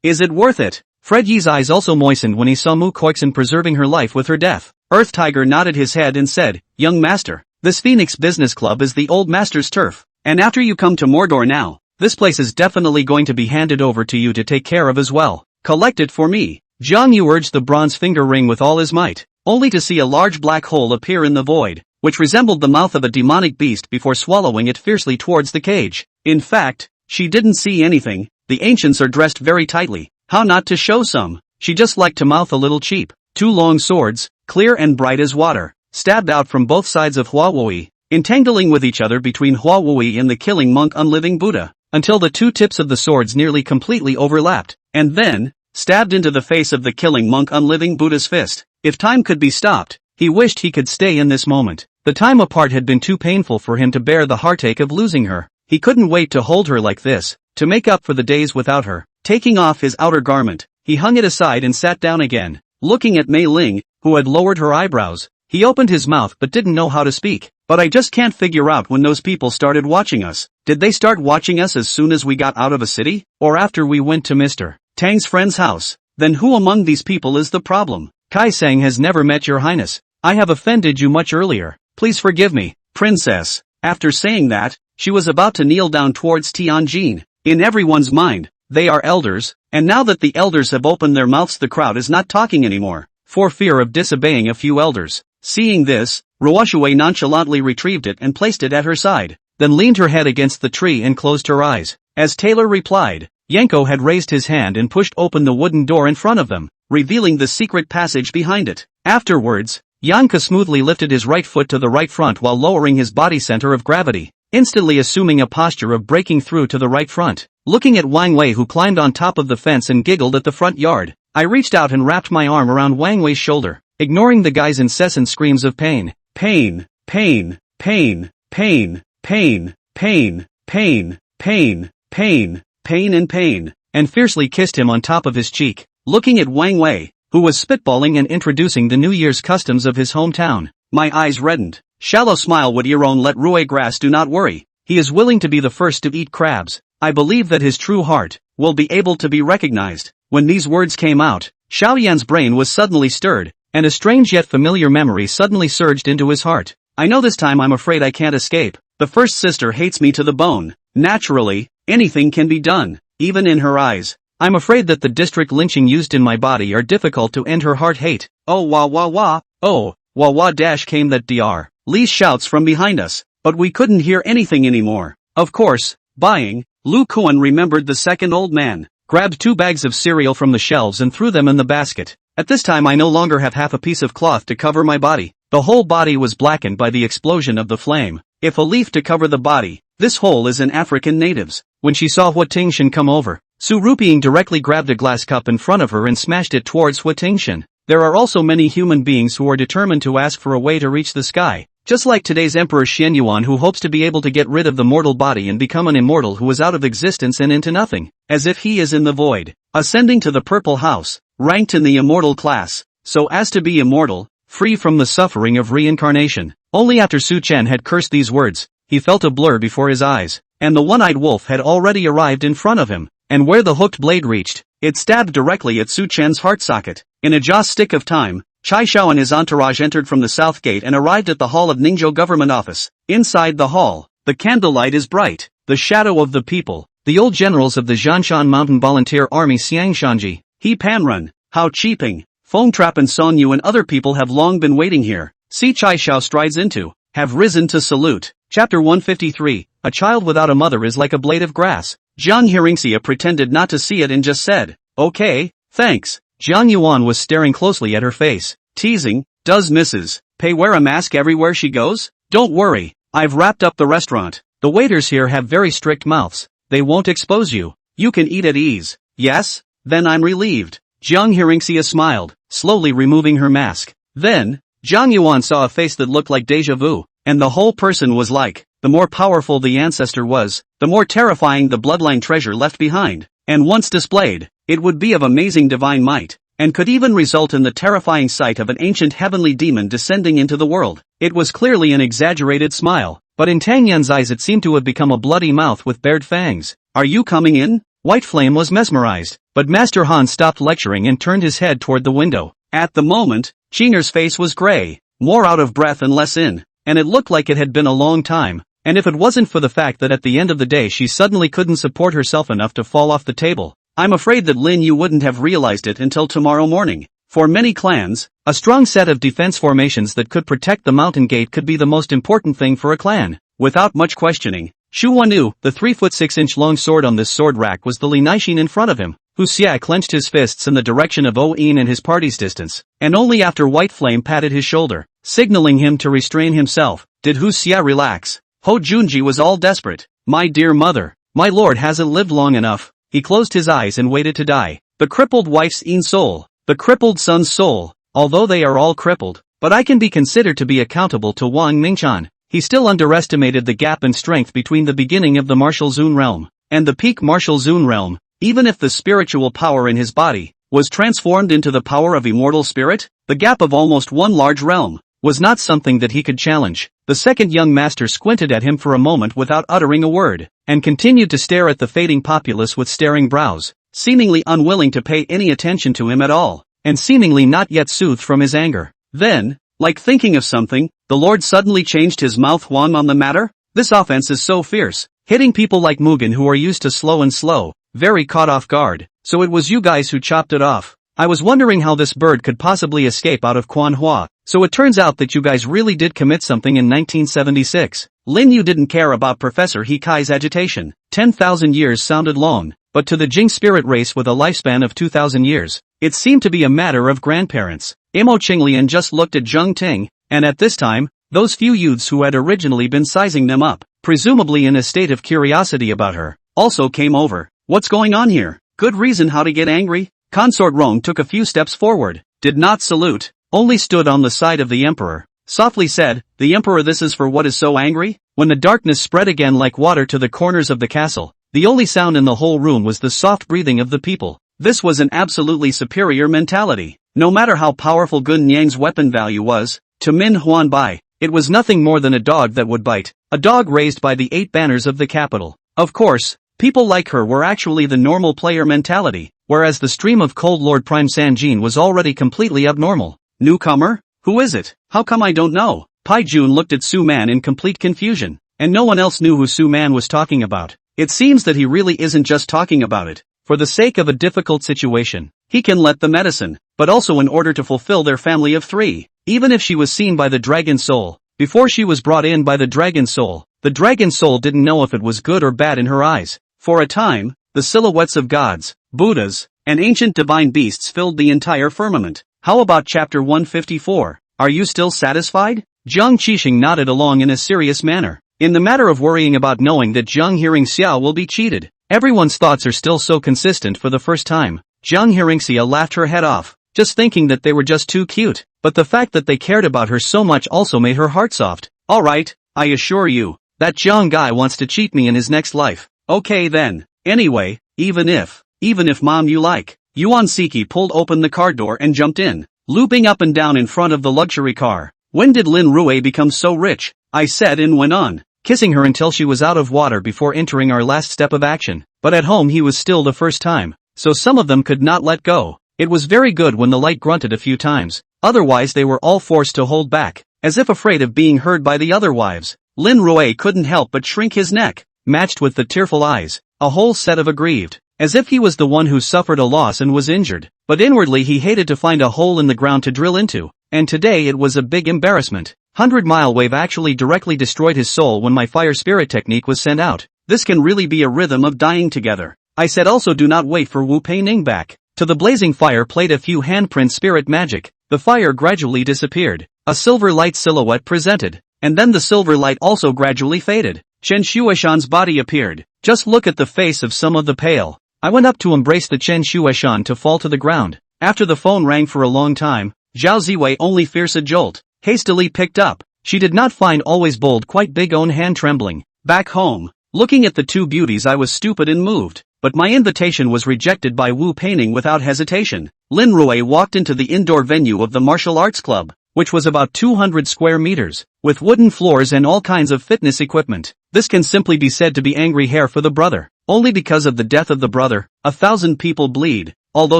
Is it worth it? Freddy's eyes also moistened when he saw Mu Koixin preserving her life with her death. Earth Tiger nodded his head and said, young master, this Phoenix Business Club is the old master's turf, and after you come to Mordor now, this place is definitely going to be handed over to you to take care of as well. Collect it for me. Jiang Yu urged the bronze finger ring with all his might, only to see a large black hole appear in the void, which resembled the mouth of a demonic beast before swallowing it fiercely towards the cage. In fact, she didn't see anything. The ancients are dressed very tightly. How not to show some? She just liked to mouth a little cheap. 2 long swords, clear and bright as water, stabbed out from both sides of Huawei, entangling with each other between Huawei and the killing monk Unliving Buddha, until the 2 tips of the swords nearly completely overlapped, and then, stabbed into the face of the killing monk Unliving Buddha's fist. If time could be stopped, he wished he could stay in this moment. The time apart had been too painful for him to bear the heartache of losing her. He couldn't wait to hold her like this, to make up for the days without her. Taking off his outer garment, he hung it aside and sat down again, looking at Mei Ling, who had lowered her eyebrows. He opened his mouth but didn't know how to speak. But I just can't figure out when those people started watching us. Did they start watching us as soon as we got out of a city? Or after we went to Mr. Tang's friend's house? Then who among these people is the problem? Kai Sang has never met your highness. I have offended you much earlier. Please forgive me, princess. After saying that, she was about to kneel down towards Tianjin. In everyone's mind, they are elders, and now that the elders have opened their mouths the crowd is not talking anymore, for fear of disobeying a few elders. Seeing this, Ruoshui nonchalantly retrieved it and placed it at her side, then leaned her head against the tree and closed her eyes. As Taylor replied, Yanko had raised his hand and pushed open the wooden door in front of them, revealing the secret passage behind it. Afterwards, Yanko smoothly lifted his right foot to the right front while lowering his body center of gravity, instantly assuming a posture of breaking through to the right front. Looking at Wang Wei, who climbed on top of the fence and giggled at the front yard, I reached out and wrapped my arm around Wang Wei's shoulder, ignoring the guy's incessant screams of pain. Pain, pain, pain, pain, pain, pain, pain, pain, pain, pain and pain, and fiercely kissed him on top of his cheek. Looking at Wang Wei, who was spitballing and introducing the New Year's customs of his hometown, my eyes reddened. Shallow smile would Yeron let Rue Grass do not worry. He is willing to be the first to eat crabs. I believe that his true heart will be able to be recognized. When these words came out, Xiaoyan's brain was suddenly stirred, and a strange yet familiar memory suddenly surged into his heart. I know this time I'm afraid I can't escape. The first sister hates me to the bone. Naturally, anything can be done, even in her eyes. I'm afraid that the district lynching used in my body are difficult to end her heart hate. Oh wah wah wah, oh, wah wah dash came that Dr. Lee's shouts from behind us, but we couldn't hear anything anymore. Of course, buying, Lu Kuan remembered the second old man, grabbed 2 bags of cereal from the shelves and threw them in the basket. At this time I no longer have half a piece of cloth to cover my body. The whole body was blackened by the explosion of the flame. If a leaf to cover the body, this hole is in African natives. When she saw Hua Tingshan come over, Su Rupiang directly grabbed a glass cup in front of her and smashed it towards Hua Tingshan. There are also many human beings who are determined to ask for a way to reach the sky. Just like today's Emperor Xianyuan, who hopes to be able to get rid of the mortal body and become an immortal who is out of existence and into nothing, as if he is in the void, ascending to the purple house, ranked in the immortal class, so as to be immortal, free from the suffering of reincarnation. Only after Su Chen had cursed these words, he felt a blur before his eyes, and the one-eyed wolf had already arrived in front of him, and where the hooked blade reached, it stabbed directly at Su Chen's heart socket. In a joss stick of time, Chai Shao and his entourage entered from the south gate and arrived at the hall of Ningzhou government office. Inside the hall, the candlelight is bright, the shadow of the people, the old generals of the Zhanshan Mountain Volunteer Army Xiangshanji, He Panrun, Hao Qiping, Foam Trap and Son Yu and other people have long been waiting here. See Chai Xiao strides into, have risen to salute. Chapter 153, A child without a mother is like a blade of grass. Jiang Hearingxia pretended not to see it and just said, okay, thanks. Jiang Yuan was staring closely at her face, teasing, does Mrs. Pei wear a mask everywhere she goes? Don't worry, I've wrapped up the restaurant. The waiters here have very strict mouths, they won't expose you. You can eat at ease. Yes? Then I'm relieved. Jiang Hearingxia smiled, slowly removing her mask. Then, Jiang Yuan saw a face that looked like deja vu, and the whole person was like, the more powerful the ancestor was, the more terrifying the bloodline treasure left behind, and once displayed, it would be of amazing divine might, and could even result in the terrifying sight of an ancient heavenly demon descending into the world. It was clearly an exaggerated smile, but in Tang Yan's eyes it seemed to have become a bloody mouth with bared fangs. Are you coming in? White Flame was mesmerized, but Master Han stopped lecturing and turned his head toward the window. At the moment, Qing'er's face was gray, more out of breath and less in, and it looked like it had been a long time, and if it wasn't for the fact that at the end of the day she suddenly couldn't support herself enough to fall off the table, I'm afraid that Lin Yu wouldn't have realized it until tomorrow morning. For many clans, a strong set of defense formations that could protect the mountain gate could be the most important thing for a clan. Without much questioning, Shu Wanu, the 3-foot-6-inch long sword on this sword rack was the Li Naixin in front of him. Hu Xia clenched his fists in the direction of O Yin and his party's distance, and only after White Flame patted his shoulder, signaling him to restrain himself, did Hu Xia relax. Ho Junji was all desperate. My dear mother, my lord hasn't lived long enough. He closed his eyes and waited to die. The crippled wife's Yin soul, the crippled son's soul, although they are all crippled, but I can be considered to be accountable to Wang Mingchan. He still underestimated the gap in strength between the beginning of the martial Zun realm and the peak martial Zun realm. Even if the spiritual power in his body was transformed into the power of immortal spirit, the gap of almost one large realm was not something that he could challenge. The second young master squinted at him for a moment without uttering a word, and continued to stare at the fading populace with staring brows, seemingly unwilling to pay any attention to him at all, and seemingly not yet soothed from his anger. Then, like thinking of something, the Lord suddenly changed his mouth. Huan on the matter? This offense is so fierce, hitting people like Mugen who are used to slow, very caught off guard. So it was you guys who chopped it off. I was wondering how this bird could possibly escape out of Quan Hua. So it turns out that you guys really did commit something in 1976. Lin Yu didn't care about Professor He Kai's agitation. 10,000 years sounded long, but to the Jing spirit race with a lifespan of 2,000 years, it seemed to be a matter of grandparents. Imo Qinglian just looked at Zheng Ting, and at this time, those few youths who had originally been sizing them up, presumably in a state of curiosity about her, also came over. What's going on here? Good reason how to get angry? Consort Rong took a few steps forward, did not salute, only stood on the side of the emperor, softly said, the emperor, this is for what is so angry? When the darkness spread again like water to the corners of the castle, the only sound in the whole room was the soft breathing of the people. This was an absolutely superior mentality. No matter how powerful Gun Yang's weapon value was, to Min Huan Bai, it was nothing more than a dog that would bite, a dog raised by the 8 banners of the capital. Of course, people like her were actually the normal player mentality, whereas the stream of Cold Lord Prime Sanjin was already completely abnormal. Newcomer? Who is it? How come I don't know? Pai Jun looked at Su Man in complete confusion, and no one else knew who Su Man was talking about. It seems that he really isn't just talking about it for the sake of a difficult situation. He can let the medicine, but also in order to fulfill their family of 3. Even if she was seen by the Dragon Soul, before she was brought in by the Dragon Soul didn't know if it was good or bad in her eyes. For a time, the silhouettes of gods, Buddhas, and ancient divine beasts filled the entire firmament. How about chapter 154? Are you still satisfied? Jiang Qixing nodded along in a serious manner. In the matter of worrying about knowing that Jiang Hearingxia will be cheated, everyone's thoughts are still so consistent for the first time. Jiang Hearingxia laughed her head off, just thinking that they were just too cute, but the fact that they cared about her so much also made her heart soft. Alright, I assure you, that Jiang guy wants to cheat me in his next life. Okay then. Anyway, even if mom you like. Yuan Siki pulled open the car door and jumped in, looping up and down in front of the luxury car. When did Lin Rui become so rich? I said and went on, kissing her until she was out of water before entering our last step of action. But at home he was still the first time, so some of them could not let go. It was very good when the light grunted a few times, otherwise they were all forced to hold back, as if afraid of being heard by the other wives. Lin Rui couldn't help but shrink his neck, matched with the tearful eyes, a whole set of aggrieved, as if he was the one who suffered a loss and was injured, but inwardly he hated to find a hole in the ground to drill into, and today it was a big embarrassment. 100-mile wave actually directly destroyed his soul when my fire spirit technique was sent out. This can really be a rhythm of dying together. I said also do not wait for Wu Pei Ning back. To the blazing fire played a few handprint spirit magic. The fire gradually disappeared. A silver light silhouette presented, and then the silver light also gradually faded. Chen Shuishan's body appeared. Just look at the face of some of the pale. I went up to embrace the Chen Shuishan to fall to the ground. After the phone rang for a long time, Zhao Ziwei only fierce a jolt. Hastily picked up. She did not find always bold quite big own hand trembling. Back home, looking at the two beauties I was stupid and moved. But my invitation was rejected by Wu Peining without hesitation. Lin Rui walked into the indoor venue of the martial arts club, which was about 200 square meters, with wooden floors and all kinds of fitness equipment. This can simply be said to be angry hair for the brother. Only because of the death of the brother, 1,000 people bleed, although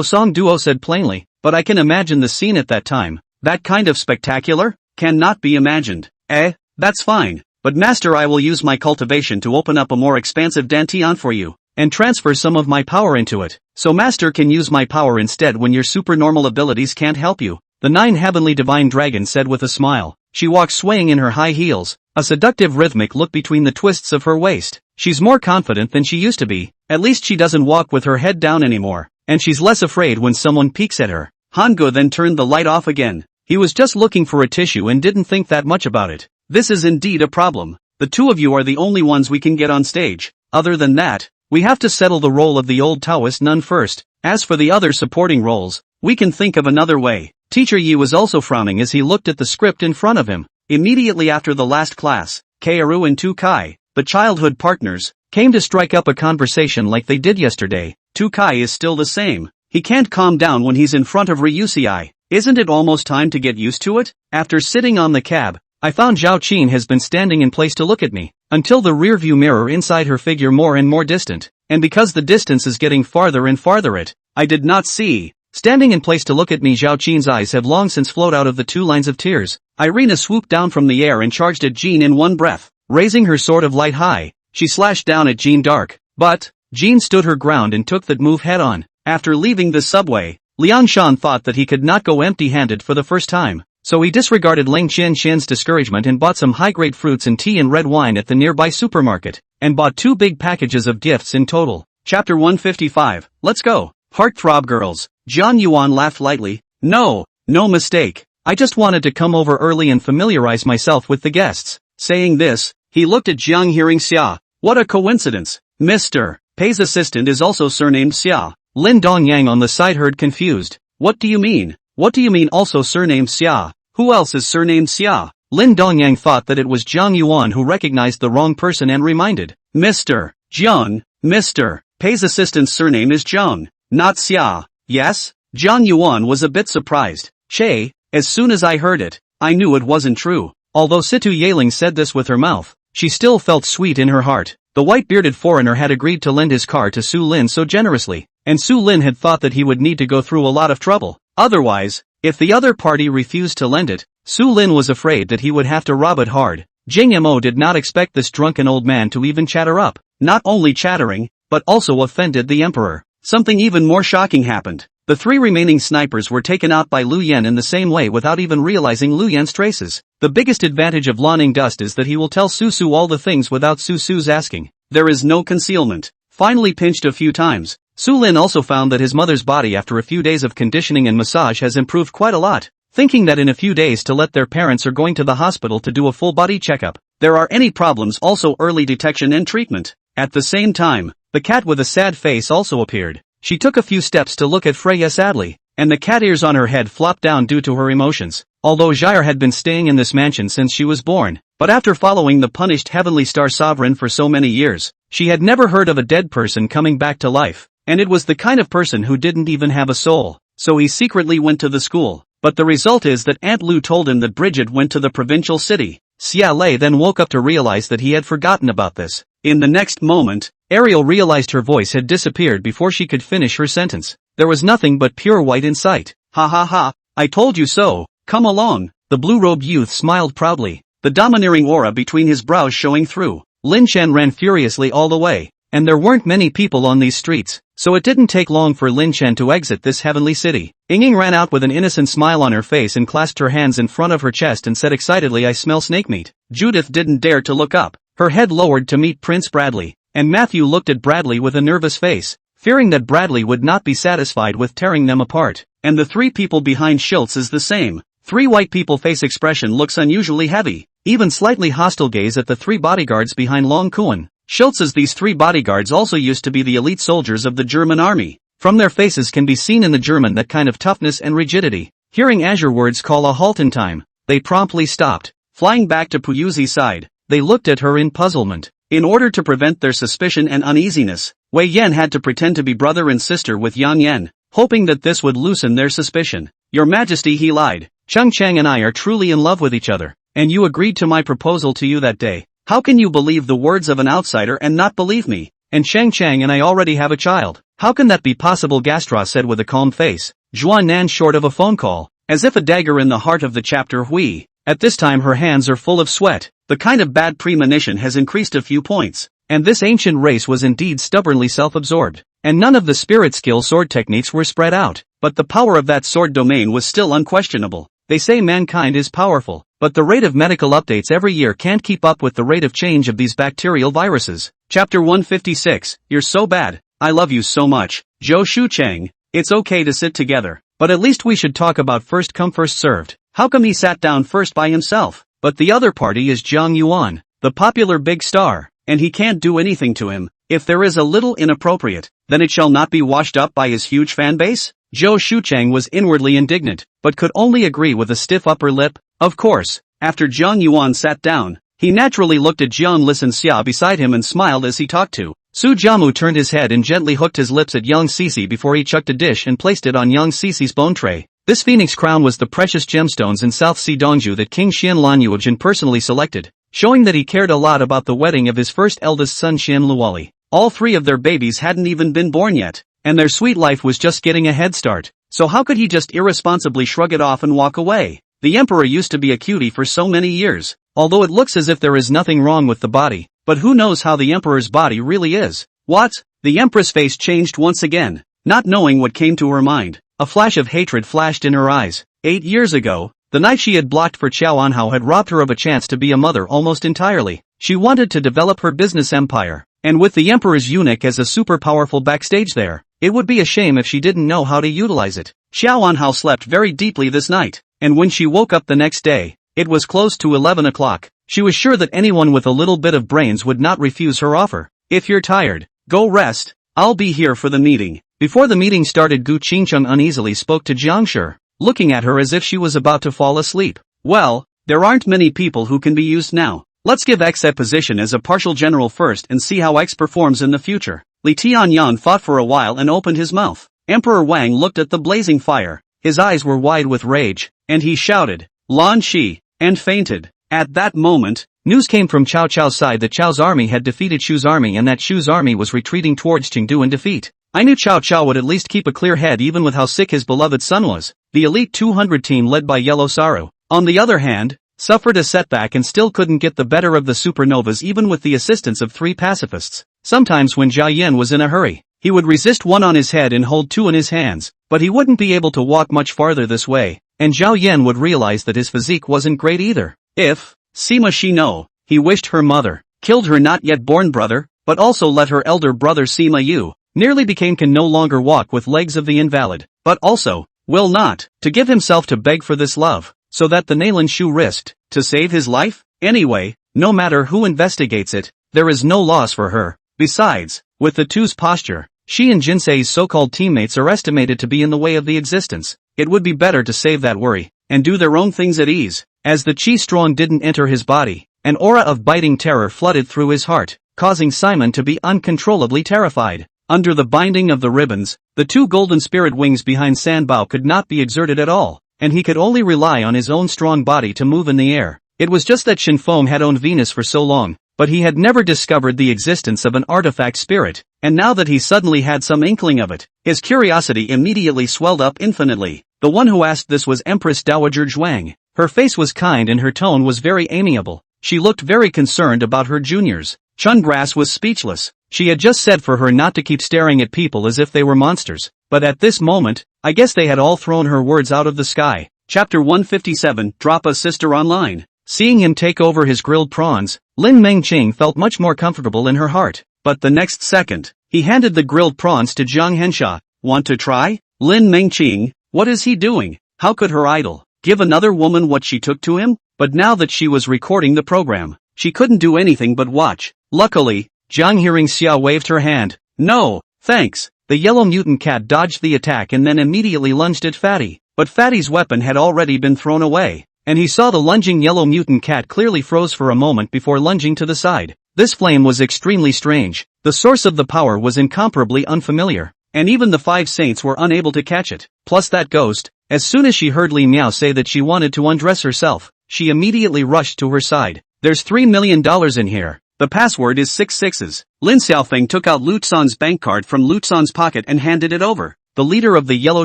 Song Duo said plainly, but I can imagine the scene at that time. That kind of spectacular? Cannot be imagined. That's fine, but master, I will use my cultivation to open up a more expansive dantian for you, and transfer some of my power into it, so master can use my power instead when your supernormal abilities can't help you. The 9 heavenly divine dragon said with a smile. She walks swaying in her high heels, a seductive rhythmic look between the twists of her waist. She's more confident than she used to be, at least she doesn't walk with her head down anymore, and she's less afraid when someone peeks at her. Hango then turned the light off again. He was just looking for a tissue and didn't think that much about it. This is indeed a problem. The two of you are the only ones we can get on stage. Other than that, we have to settle the role of the old Taoist nun first. As for the other supporting roles, we can think of another way. Teacher Yi was also frowning as he looked at the script in front of him. Immediately after the last class, Kaoru and Tu Kai, the childhood partners, came to strike up a conversation like they did yesterday. Tu Kai is still the same. He can't calm down when he's in front of Ryuci. Isn't it almost time to get used to it? After sitting on the cab, I found Zhao Qin has been standing in place to look at me, until the rearview mirror inside her figure more and more distant, and because the distance is getting farther and farther I did not see. Standing in place to look at me, Zhao Qin's eyes have long since flowed out of the 2 lines of tears. Irina swooped down from the air and charged at Jean in one breath. Raising her sword of light high, she slashed down at Jean dark. But Jean stood her ground and took that move head on. After leaving the subway, Liang Shan thought that he could not go empty-handed for the first time, so he disregarded Ling Qian's discouragement and bought some high-grade fruits and tea and red wine at the nearby supermarket, and bought 2 big packages of gifts in total. Chapter 155, Let's go. Heartthrob girls. Jiang Yuan laughed lightly. No mistake. I just wanted to come over early and familiarize myself with the guests. Saying this, he looked at Jiang Hearingxia. What a coincidence. Mr. Pei's assistant is also surnamed Xia. Lin Dongyang on the side heard confused. What do you mean? What do you mean also surnamed Xia? Who else is surnamed Xia? Lin Dongyang thought that it was Jiang Yuan who recognized the wrong person and reminded. Mr. Jiang, Mr. Pei's assistant's surname is Jiang, not Xia. Yes? Jiang Yuan was a bit surprised. Che, as soon as I heard it, I knew it wasn't true. Although Situ Yaling said this with her mouth, she still felt sweet in her heart. The white-bearded foreigner had agreed to lend his car to Su Lin so generously, and Su Lin had thought that he would need to go through a lot of trouble. Otherwise, if the other party refused to lend it, Su Lin was afraid that he would have to rob it hard. Jing Mo did not expect this drunken old man to even chatter up. Not only chattering, but also offended the emperor. Something even more shocking happened. The 3 remaining snipers were taken out by Lu Yan in the same way without even realizing Lu Yan's traces. The biggest advantage of Lanning Dust is that he will tell Su Su all the things without Su Su's asking. There is no concealment. Finally pinched a few times, Su Lin also found that his mother's body after a few days of conditioning and massage has improved quite a lot. Thinking that in a few days to let their parents are going to the hospital to do a full body checkup. There are any problems also early detection and treatment. At the same time, the cat with a sad face also appeared. She took a few steps to look at Freya sadly, and the cat ears on her head flopped down due to her emotions. Although Jair had been staying in this mansion since she was born, but after following the punished Heavenly Star Sovereign for so many years, she had never heard of a dead person coming back to life, and it was the kind of person who didn't even have a soul, so he secretly went to the school. But the result is that Aunt Lu told him that Bridget went to the provincial city. Xia Lei then woke up to realize that he had forgotten about this. In the next moment, Ariel realized her voice had disappeared before she could finish her sentence. There was nothing but pure white in sight. Ha ha ha, I told you so, come along. The blue-robed youth smiled proudly, the domineering aura between his brows showing through. Lin Chen ran furiously all the way. and there weren't many people on these streets, so it didn't take long for Lin Chen to exit this heavenly city. Ying ran out with an innocent smile on her face and clasped her hands in front of her chest and said excitedly, "I smell snake meat." Judith didn't dare to look up, her head lowered to meet Prince Bradley, and Matthew looked at Bradley with a nervous face, fearing that Bradley would not be satisfied with tearing them apart. And the three people behind Schultz is the same. Three white people face expression looks unusually heavy, even slightly hostile gaze at the three bodyguards behind Long Kuan. Schultz's these three bodyguards also used to be the elite soldiers of the German army. From their faces can be seen in the German that kind of toughness and rigidity. Hearing Azure words call a halt in time, they promptly stopped. Flying back to Puyuzi's side, they looked at her in puzzlement. In order to prevent their suspicion and uneasiness, Wei Yan had to pretend to be brother and sister with Yang Yan, hoping that this would loosen their suspicion. "Your Majesty," he lied, "Cheng Chang and I are truly in love with each other, and you agreed to my proposal to you that day. How can you believe the words of an outsider and not believe me? And Cheng Chang and I already have a child. How can that be possible?" Gastra said with a calm face. Zhuan Nan short of a phone call, as if a dagger in the heart of the chapter Hui. At this time her hands are full of sweat, the kind of bad premonition has increased a few points, and this ancient race was indeed stubbornly self-absorbed, and none of the spirit skill sword techniques were spread out, but the power of that sword domain was still unquestionable. They say mankind is powerful, but the rate of medical updates every year can't keep up with the rate of change of these bacterial viruses. Chapter 156, You're so bad, I love you so much. Zhou Shucheng, it's okay to sit together, but at least we should talk about first come first served. How come he sat down first by himself? But the other party is Jiang Yuan, the popular big star, and he can't do anything to him. If there is a little inappropriate, then it shall not be washed up by his huge fan base? Zhou Shucheng was inwardly indignant, but could only agree with a stiff upper lip. Of course, after Jiang Yuan sat down, he naturally looked at Jiang Lisanxia beside him and smiled as he talked to. Su Jiamu turned his head and gently hooked his lips at Yang Sisi before he chucked a dish and placed it on Yang Sisi's bone tray. This phoenix crown was the precious gemstones in South Sea Dongju that King Xian Lanyuojin personally selected, showing that he cared a lot about the wedding of his first eldest son Xian Luoli. All three of their babies hadn't even been born yet, and their sweet life was just getting a head start, so how could he just irresponsibly shrug it off and walk away? The emperor used to be a cutie for so many years, although it looks as if there is nothing wrong with the body, but who knows how the emperor's body really is? What? The empress' face changed once again, not knowing what came to her mind. A flash of hatred flashed in her eyes. 8 years ago, the night she had blocked for Qiao Anhao had robbed her of a chance to be a mother almost entirely. She wanted to develop her business empire, and with the emperor's eunuch as a super powerful backstage there, it would be a shame if she didn't know how to utilize it. Qiao Anhao slept very deeply this night, and when she woke up the next day, it was close to 11 o'clock. She was sure that anyone with a little bit of brains would not refuse her offer. "If you're tired, go rest, I'll be here for the meeting." Before the meeting started, Gu Qingcheng uneasily spoke to Jiang Shi, looking at her as if she was about to fall asleep. "Well, there aren't many people who can be used now. Let's give X a position as a partial general first and see how X performs in the future." Li Tianyan thought for a while and opened his mouth. Emperor Wang looked at the blazing fire, his eyes were wide with rage, and he shouted, "Lan Shi," and fainted. At that moment, news came from Cao Cao's side that Chao's army had defeated Shu's army and that Shu's army was retreating towards Chengdu in defeat. I knew Cao Cao would at least keep a clear head even with how sick his beloved son was. The elite 200 team led by Yellow Saru, on the other hand, suffered a setback and still couldn't get the better of the supernovas even with the assistance of 3 pacifists. Sometimes when Jia Yin was in a hurry, he would resist one on his head and hold 2 in his hands, but he wouldn't be able to walk much farther this way, and Zhao Yin would realize that his physique wasn't great either. If, Sima Shino, he wished her mother, killed her not yet born brother, but also let her elder brother Sima Yu, nearly became can no longer walk with legs of the invalid, but also, will not, to give himself to beg for this love, so that the Nailan Shu risked, to save his life? Anyway, no matter who investigates it, there is no loss for her. Besides, with the two's posture, she and Jinsei's so-called teammates are estimated to be in the way of the existence. It would be better to save that worry, and do their own things at ease. As the chi strong didn't enter his body, an aura of biting terror flooded through his heart, causing Simon to be uncontrollably terrified. Under the binding of the ribbons, the 2 golden spirit wings behind Sanbao could not be exerted at all, and he could only rely on his own strong body to move in the air. It was just that Shinfeng had owned Venus for so long, but he had never discovered the existence of an artifact spirit, and now that he suddenly had some inkling of it, his curiosity immediately swelled up infinitely. The one who asked this was Empress Dowager Zhuang. Her face was kind and her tone was very amiable. She looked very concerned about her juniors. Chun Grass was speechless. She had just said for her not to keep staring at people as if they were monsters, but at this moment, I guess they had all thrown her words out of the sky. Chapter 157, Drop a Sister Online. Seeing him take over his grilled prawns, Lin Mengqing felt much more comfortable in her heart, but the next second, he handed the grilled prawns to Jiang Hensha. Want to try? Lin Mengqing, what is he doing? How could her idol give another woman what she took to him? But now that she was recording the program, she couldn't do anything but watch. Luckily, Jiang Hearingxia waved her hand. No, thanks. The yellow mutant cat dodged the attack and then immediately lunged at Fatty, but Fatty's weapon had already been thrown away, and he saw the lunging yellow mutant cat clearly froze for a moment before lunging to the side. This flame was extremely strange. The source of the power was incomparably unfamiliar, and even the 5 saints were unable to catch it. Plus that ghost, as soon as she heard Li Miao say that she wanted to undress herself, she immediately rushed to her side. There's $3 million in here. The password is 6 sixes. Lin Xiaofeng took out Lu Tsan's bank card from Lu Tsan's pocket and handed it over. The leader of the Yellow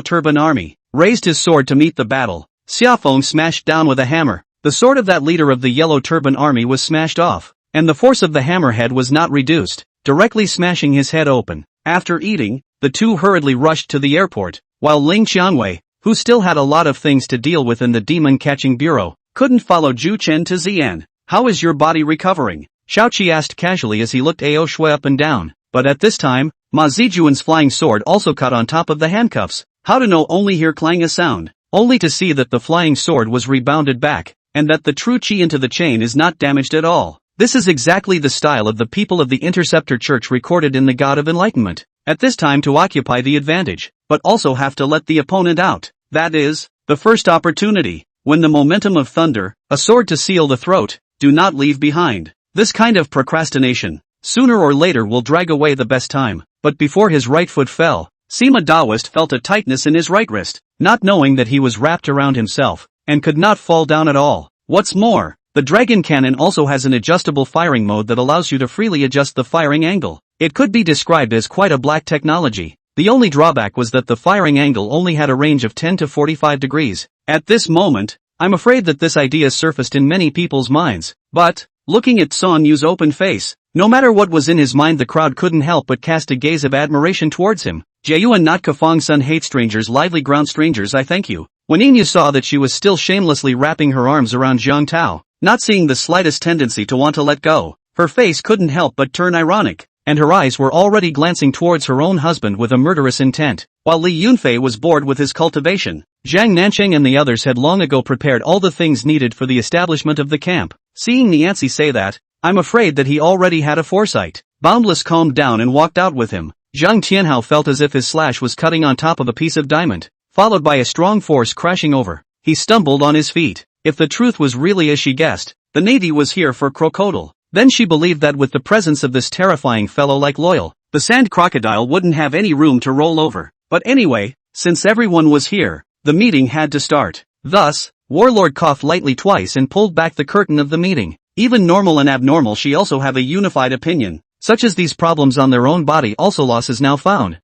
Turban Army raised his sword to meet the battle. Xiaofeng smashed down with a hammer. The sword of that leader of the Yellow Turban Army was smashed off, and the force of the hammerhead was not reduced, directly smashing his head open. After eating, the two hurriedly rushed to the airport, while Ling Qianwei, who still had a lot of things to deal with in the demon-catching bureau, couldn't follow Zhu Chen to Xi'an. How is your body recovering? Xiao Qi asked casually as he looked Ao Shui up and down, but at this time, Ma Zijuan's flying sword also caught on top of the handcuffs. How to know? Only hear clang a sound, only to see that the flying sword was rebounded back, and that the true Qi into the chain is not damaged at all. This is exactly the style of the people of the Interceptor Church recorded in the God of Enlightenment. At this time to occupy the advantage, but also have to let the opponent out. That is, the first opportunity, when the momentum of thunder, a sword to seal the throat, do not leave behind. This kind of procrastination, sooner or later will drag away the best time. But before his right foot fell, Sima Daoist felt a tightness in his right wrist, not knowing that he was wrapped around himself, and could not fall down at all. What's more, the Dragon Cannon also has an adjustable firing mode that allows you to freely adjust the firing angle. It could be described as quite a black technology. The only drawback was that the firing angle only had a range of 10 to 45 degrees. At this moment, I'm afraid that this idea surfaced in many people's minds, but, looking at Son Yu's open face, no matter what was in his mind, the crowd couldn't help but cast a gaze of admiration towards him. Jiu and not Kafong Sun hate strangers, lively ground strangers, I thank you. When Yin Yu saw that she was still shamelessly wrapping her arms around Jiang Tao, not seeing the slightest tendency to want to let go, her face couldn't help but turn ironic, and her eyes were already glancing towards her own husband with a murderous intent. While Li Yunfei was bored with his cultivation, Zhang Nancheng and the others had long ago prepared all the things needed for the establishment of the camp. Seeing Niancy say that, I'm afraid that he already had a foresight. Boundless calmed down and walked out with him. Zhang Tianhao felt as if his slash was cutting on top of a piece of diamond, followed by a strong force crashing over. He stumbled on his feet. If the truth was really as she guessed, the Navy was here for crocodile. Then she believed that with the presence of this terrifying fellow like Loyal, the sand crocodile wouldn't have any room to roll over. But anyway, since everyone was here, the meeting had to start. Thus, Warlord coughed lightly twice and pulled back the curtain of the meeting. Even normal and abnormal she also have a unified opinion. Such as these problems on their own body also losses now found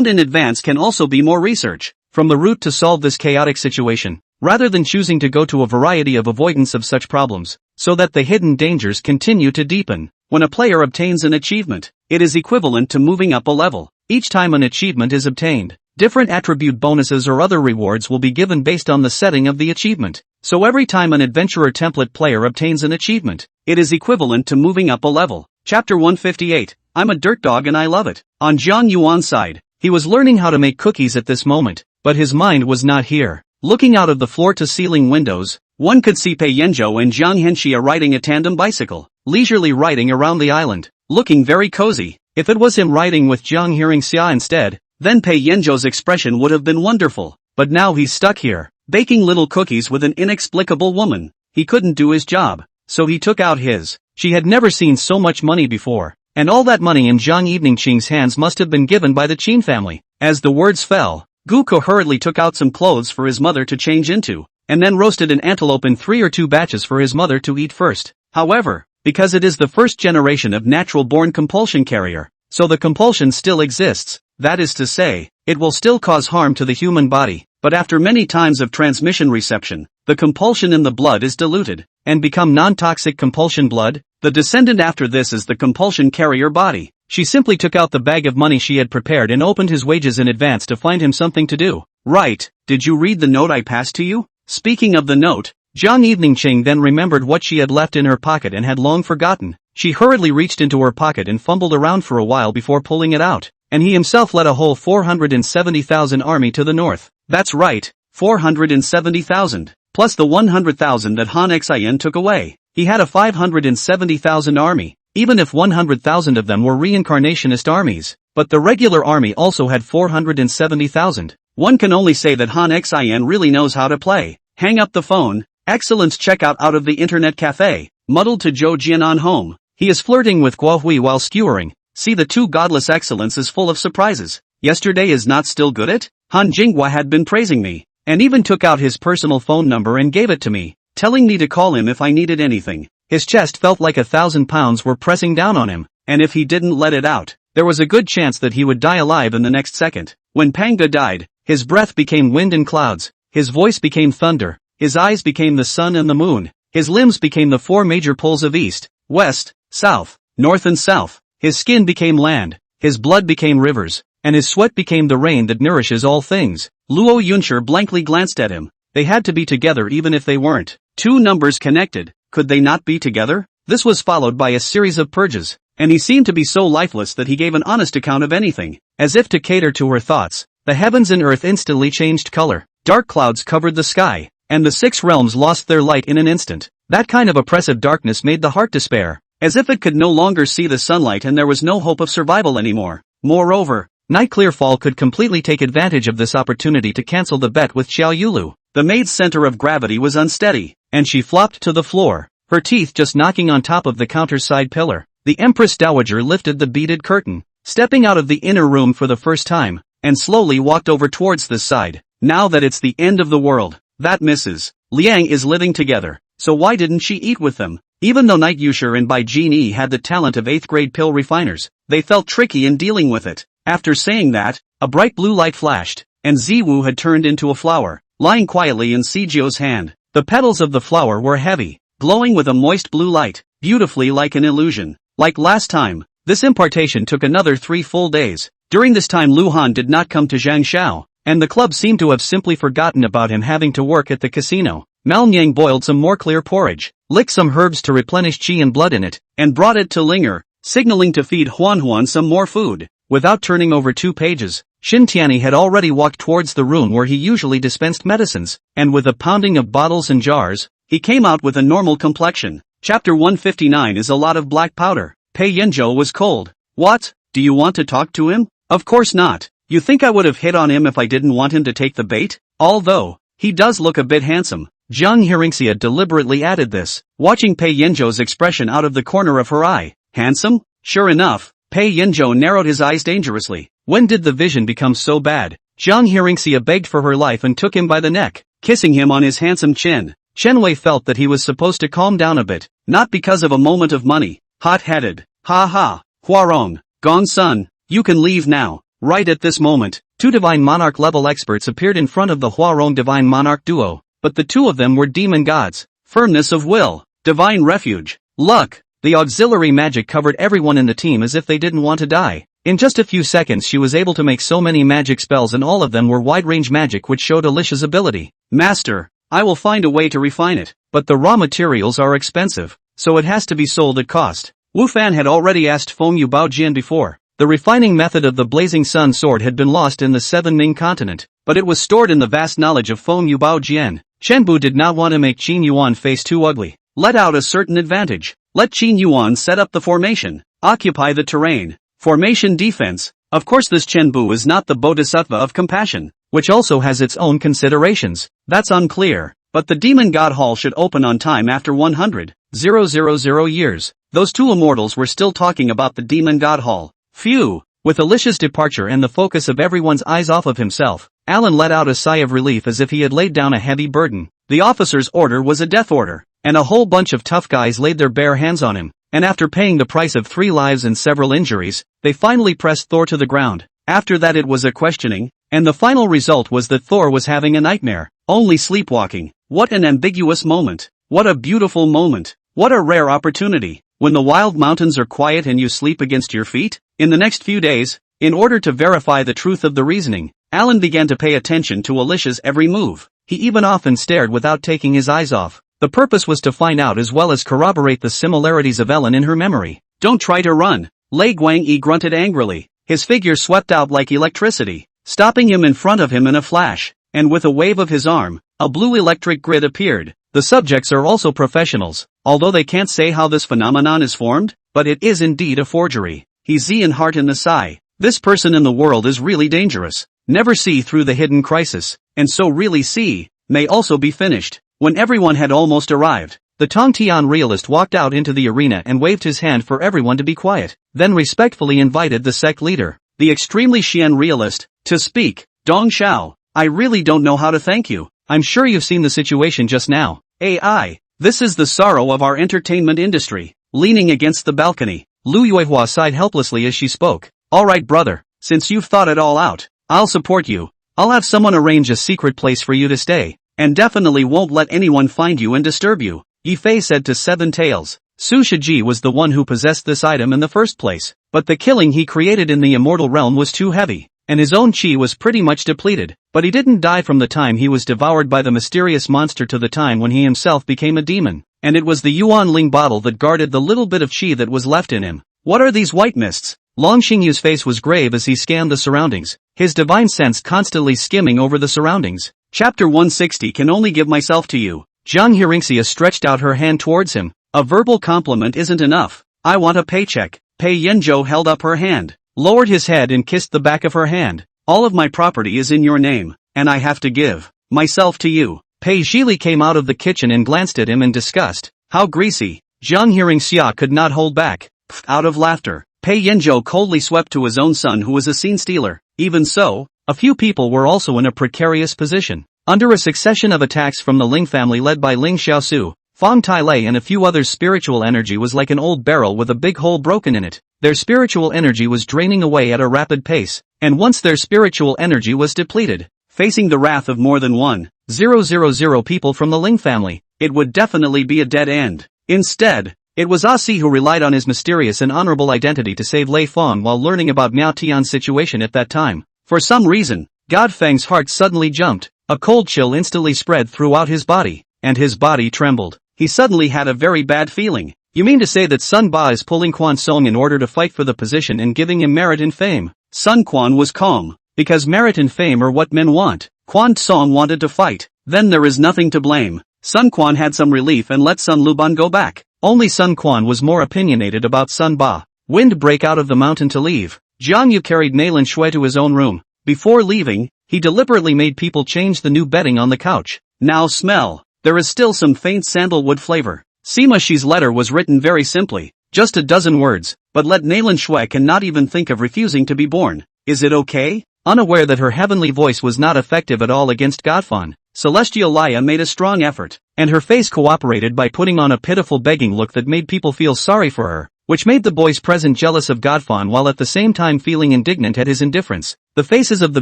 in advance can also be more research from the root to solve this chaotic situation, rather than choosing to go to a variety of avoidance of such problems, so that the hidden dangers continue to deepen. When a player obtains an achievement, it is equivalent to moving up a level. Each time an achievement is obtained, different attribute bonuses or other rewards will be given based on the setting of the achievement. So every time an adventurer template player obtains an achievement, it is equivalent to moving up a level. Chapter 158, I'm a dirt dog and I love it. On Jiang Yuan's side, he was learning how to make cookies at this moment, but his mind was not here. Looking out of the floor-to-ceiling windows, one could see Pei Yanzhou and Jiang Hencxia riding a tandem bicycle, leisurely riding around the island, looking very cozy. If it was him riding with Jiang Hearingxia instead, then Pei Yanzhou's expression would have been wonderful. But now he's stuck here, baking little cookies with an inexplicable woman. He couldn't do his job, so he took out his. She had never seen so much money before, and all that money in Jiang Eveningqing's hands must have been given by the Qin family. As the words fell, Guko hurriedly took out some clothes for his mother to change into, and then roasted an antelope in 3 or 2 batches for his mother to eat first. However, because it is the first generation of natural-born compulsion carrier, so the compulsion still exists, that is to say, it will still cause harm to the human body, but after many times of transmission reception, the compulsion in the blood is diluted, and become non-toxic compulsion blood. The descendant after this is the compulsion carrier body. She simply took out the bag of money she had prepared and opened his wages in advance to find him something to do. Right, did you read the note I passed to you? Speaking of the note, Jiang Eveningqing then remembered what she had left in her pocket and had long forgotten. She hurriedly reached into her pocket and fumbled around for a while before pulling it out. And he himself led a whole 470,000 army to the north. That's right, 470,000. Plus the 100,000 that Han Xian took away. He had a 570,000 army, even if 100,000 of them were reincarnationist armies. But the regular army also had 470,000. One can only say that Han Xian really knows how to play. Hang up the phone. Excellence checkout out of the internet cafe. Muddled to Zhou Jianan home. He is flirting with Guo Hui while skewering. See, the two godless excellence is full of surprises. Yesterday is not still good at? Han Jinghua had been praising me, and even took out his personal phone number and gave it to me, telling me to call him if I needed anything. His chest felt like 1,000 pounds were pressing down on him, and if he didn't let it out, there was a good chance that he would die alive in the next second. When Panga died, his breath became wind and clouds, his voice became thunder, his eyes became the sun and the moon, his limbs became the four major poles of east, west, south, north and south. His skin became land, his blood became rivers, and his sweat became the rain that nourishes all things. Luo Yunshi blankly glanced at him. They had to be together even if they weren't. Two numbers connected, could they not be together? This was followed by a series of purges, and he seemed to be so lifeless that he gave an honest account of anything. As if to cater to her thoughts, the heavens and earth instantly changed color. Dark clouds covered the sky, and the six realms lost their light in an instant. That kind of oppressive darkness made the heart despair. As if it could no longer see the sunlight and there was no hope of survival anymore. Moreover, Night Clearfall could completely take advantage of this opportunity to cancel the bet with Xiao Yulu. The maid's center of gravity was unsteady, and she flopped to the floor, her teeth just knocking on top of the counter's side pillar. The Empress Dowager lifted the beaded curtain, stepping out of the inner room for the first time, and slowly walked over towards this side. Now that it's the end of the world, that Mrs. Liang is living together, so why didn't she eat with them? Even though Night Yusher and Bai Jin had the talent of 8th grade pill refiners, they felt tricky in dealing with it. After saying that, a bright blue light flashed, and Ziwu had turned into a flower, lying quietly in Sijio's hand. The petals of the flower were heavy, glowing with a moist blue light, beautifully like an illusion. Like last time, this impartation took another 3 full days. During this time Lu Han did not come to Zhangshao, and the club seemed to have simply forgotten about him having to work at the casino. Malnyang boiled some more clear porridge, licked some herbs to replenish qi and blood in it, and brought it to Linger, signaling to feed Huan some more food. Without turning over 2 pages, Xin Tianyi had already walked towards the room where he usually dispensed medicines, and with a pounding of bottles and jars, he came out with a normal complexion. Chapter 159 is a lot of black powder. Pei Yanzhou was cold. What? Do you want to talk to him? Of course not. You think I would have hit on him if I didn't want him to take the bait? Although, he does look a bit handsome. Jiang Hearingxia deliberately added this, watching Pei Yanzhou's expression out of the corner of her eye. Handsome? Sure enough, Pei Yanzhou narrowed his eyes dangerously. When did the vision become so bad? Jiang Hearingxia begged for her life and took him by the neck, kissing him on his handsome chin. Chen Wei felt that he was supposed to calm down a bit, not because of a moment of money. Hot-headed. Ha ha. Huarong, Gong Sun, you can leave now. Right at this moment, 2 Divine Monarch level experts appeared in front of the Huarong Divine Monarch duo, but the 2 of them were demon gods. Firmness of will, divine refuge, luck. The auxiliary magic covered everyone in the team as if they didn't want to die. In just a few seconds she was able to make so many magic spells, and all of them were wide-range magic which showed Alicia's ability. Master, I will find a way to refine it, but the raw materials are expensive, so it has to be sold at cost. Wu Fan had already asked Feng Yu Baojian before. The refining method of the Blazing Sun sword had been lost in the 7 Ming continent, but it was stored in the vast knowledge of Feng Yu Baojian. Chen Bu did not want to make Qin Yuan face too ugly. Let out a certain advantage. Let Qin Yuan set up the formation, occupy the terrain. Formation defense. Of course this Chen Bu is not the Bodhisattva of compassion, which also has its own considerations. That's unclear, but the Demon God Hall should open on time after 100,000 years. Those 2 immortals were still talking about the Demon God Hall. Phew! With Alicia's departure and the focus of everyone's eyes off of himself, Alan let out a sigh of relief as if he had laid down a heavy burden. The officer's order was a death order, and a whole bunch of tough guys laid their bare hands on him, and after paying the price of 3 lives and several injuries, they finally pressed Thor to the ground. After that it was a questioning, and the final result was that Thor was having a nightmare, only sleepwalking. What an ambiguous moment. What a beautiful moment. What a rare opportunity. when the wild mountains are quiet and you sleep against your feet? In the next few days, in order to verify the truth of the reasoning, Alan began to pay attention to Alicia's every move. He even often stared without taking his eyes off. The purpose was to find out as well as corroborate the similarities of Ellen in her memory. Don't try to run, Lei Guangyi grunted angrily. His figure swept out like electricity, stopping him in front of him in a flash, and with a wave of his arm, a blue electric grid appeared. The subjects are also professionals, although they can't say how this phenomenon is formed, but it is indeed a forgery. He's Z and heart in the sigh. This person in the world is really dangerous. Never see through the hidden crisis, and so really see, may also be finished. When everyone had almost arrived, the Tongtian realist walked out into the arena and waved his hand for everyone to be quiet, then respectfully invited the sect leader, the extremely Xian realist, to speak. Dong Xiao, I really don't know how to thank you. I'm sure you've seen the situation just now. AI, this is the sorrow of our entertainment industry. Leaning against the balcony, Lu Yuehua sighed helplessly as she spoke. Alright brother, since you've thought it all out, I'll support you. I'll have someone arrange a secret place for you to stay, and definitely won't let anyone find you and disturb you, Yifei said to Seven Tails. Su Shiji was the one who possessed this item in the first place, but the killing he created in the immortal realm was too heavy, and his own chi was pretty much depleted, but he didn't die from the time he was devoured by the mysterious monster to the time when he himself became a demon, and it was the Yuan Ling bottle that guarded the little bit of chi that was left in him. What are these white mists? Long Xingyu's face was grave as he scanned the surroundings, his divine sense constantly skimming over the surroundings. Chapter 160 Can only give myself to you. Jiang Hearingxia stretched out her hand towards him. A verbal compliment isn't enough. I want a paycheck. Pei Yanzhou held up her hand, lowered his head and kissed the back of her hand. All of my property is in your name, and I have to give myself to you. Pei Zhili came out of the kitchen and glanced at him in disgust. How greasy. Jiang Hearingxia could not hold back. Out of laughter, Pei Yanzhou coldly swept to his own son who was a scene stealer. Even so, a few people were also in a precarious position. Under a succession of attacks from the Ling family led by Ling Xiaosu, Fang Tailei and a few others' spiritual energy was like an old barrel with a big hole broken in it. Their spiritual energy was draining away at a rapid pace, and once their spiritual energy was depleted, facing the wrath of more than 1,000 people from the Ling family, it would definitely be a dead end. Instead, it was Ah-Si who relied on his mysterious and honorable identity to save Lei Fang while learning about Miao Tian's situation at that time. For some reason, God Feng's heart suddenly jumped. A cold chill instantly spread throughout his body, and his body trembled. He suddenly had a very bad feeling. You mean to say that Sun Ba is pulling Quan Song in order to fight for the position and giving him merit and fame? Sun Quan was calm, because merit and fame are what men want. Quan Song wanted to fight. Then there is nothing to blame. Sun Quan had some relief and let Sun Luban go back. Only Sun Quan was more opinionated about Sun Ba. Wind break out of the mountain to leave. Jiang Yu carried Nailan Shui to his own room. Before leaving, he deliberately made people change the new bedding on the couch. Now smell. There is still some faint sandalwood flavor. Sima Shi's letter was written very simply, just a dozen words, but let Nailan Shui cannot even think of refusing to be born. Is it okay? Unaware that her heavenly voice was not effective at all against Godfan, Celestial Laya made a strong effort, and her face cooperated by putting on a pitiful begging look that made people feel sorry for her, which made the boys present jealous of Godfan while at the same time feeling indignant at his indifference. The faces of the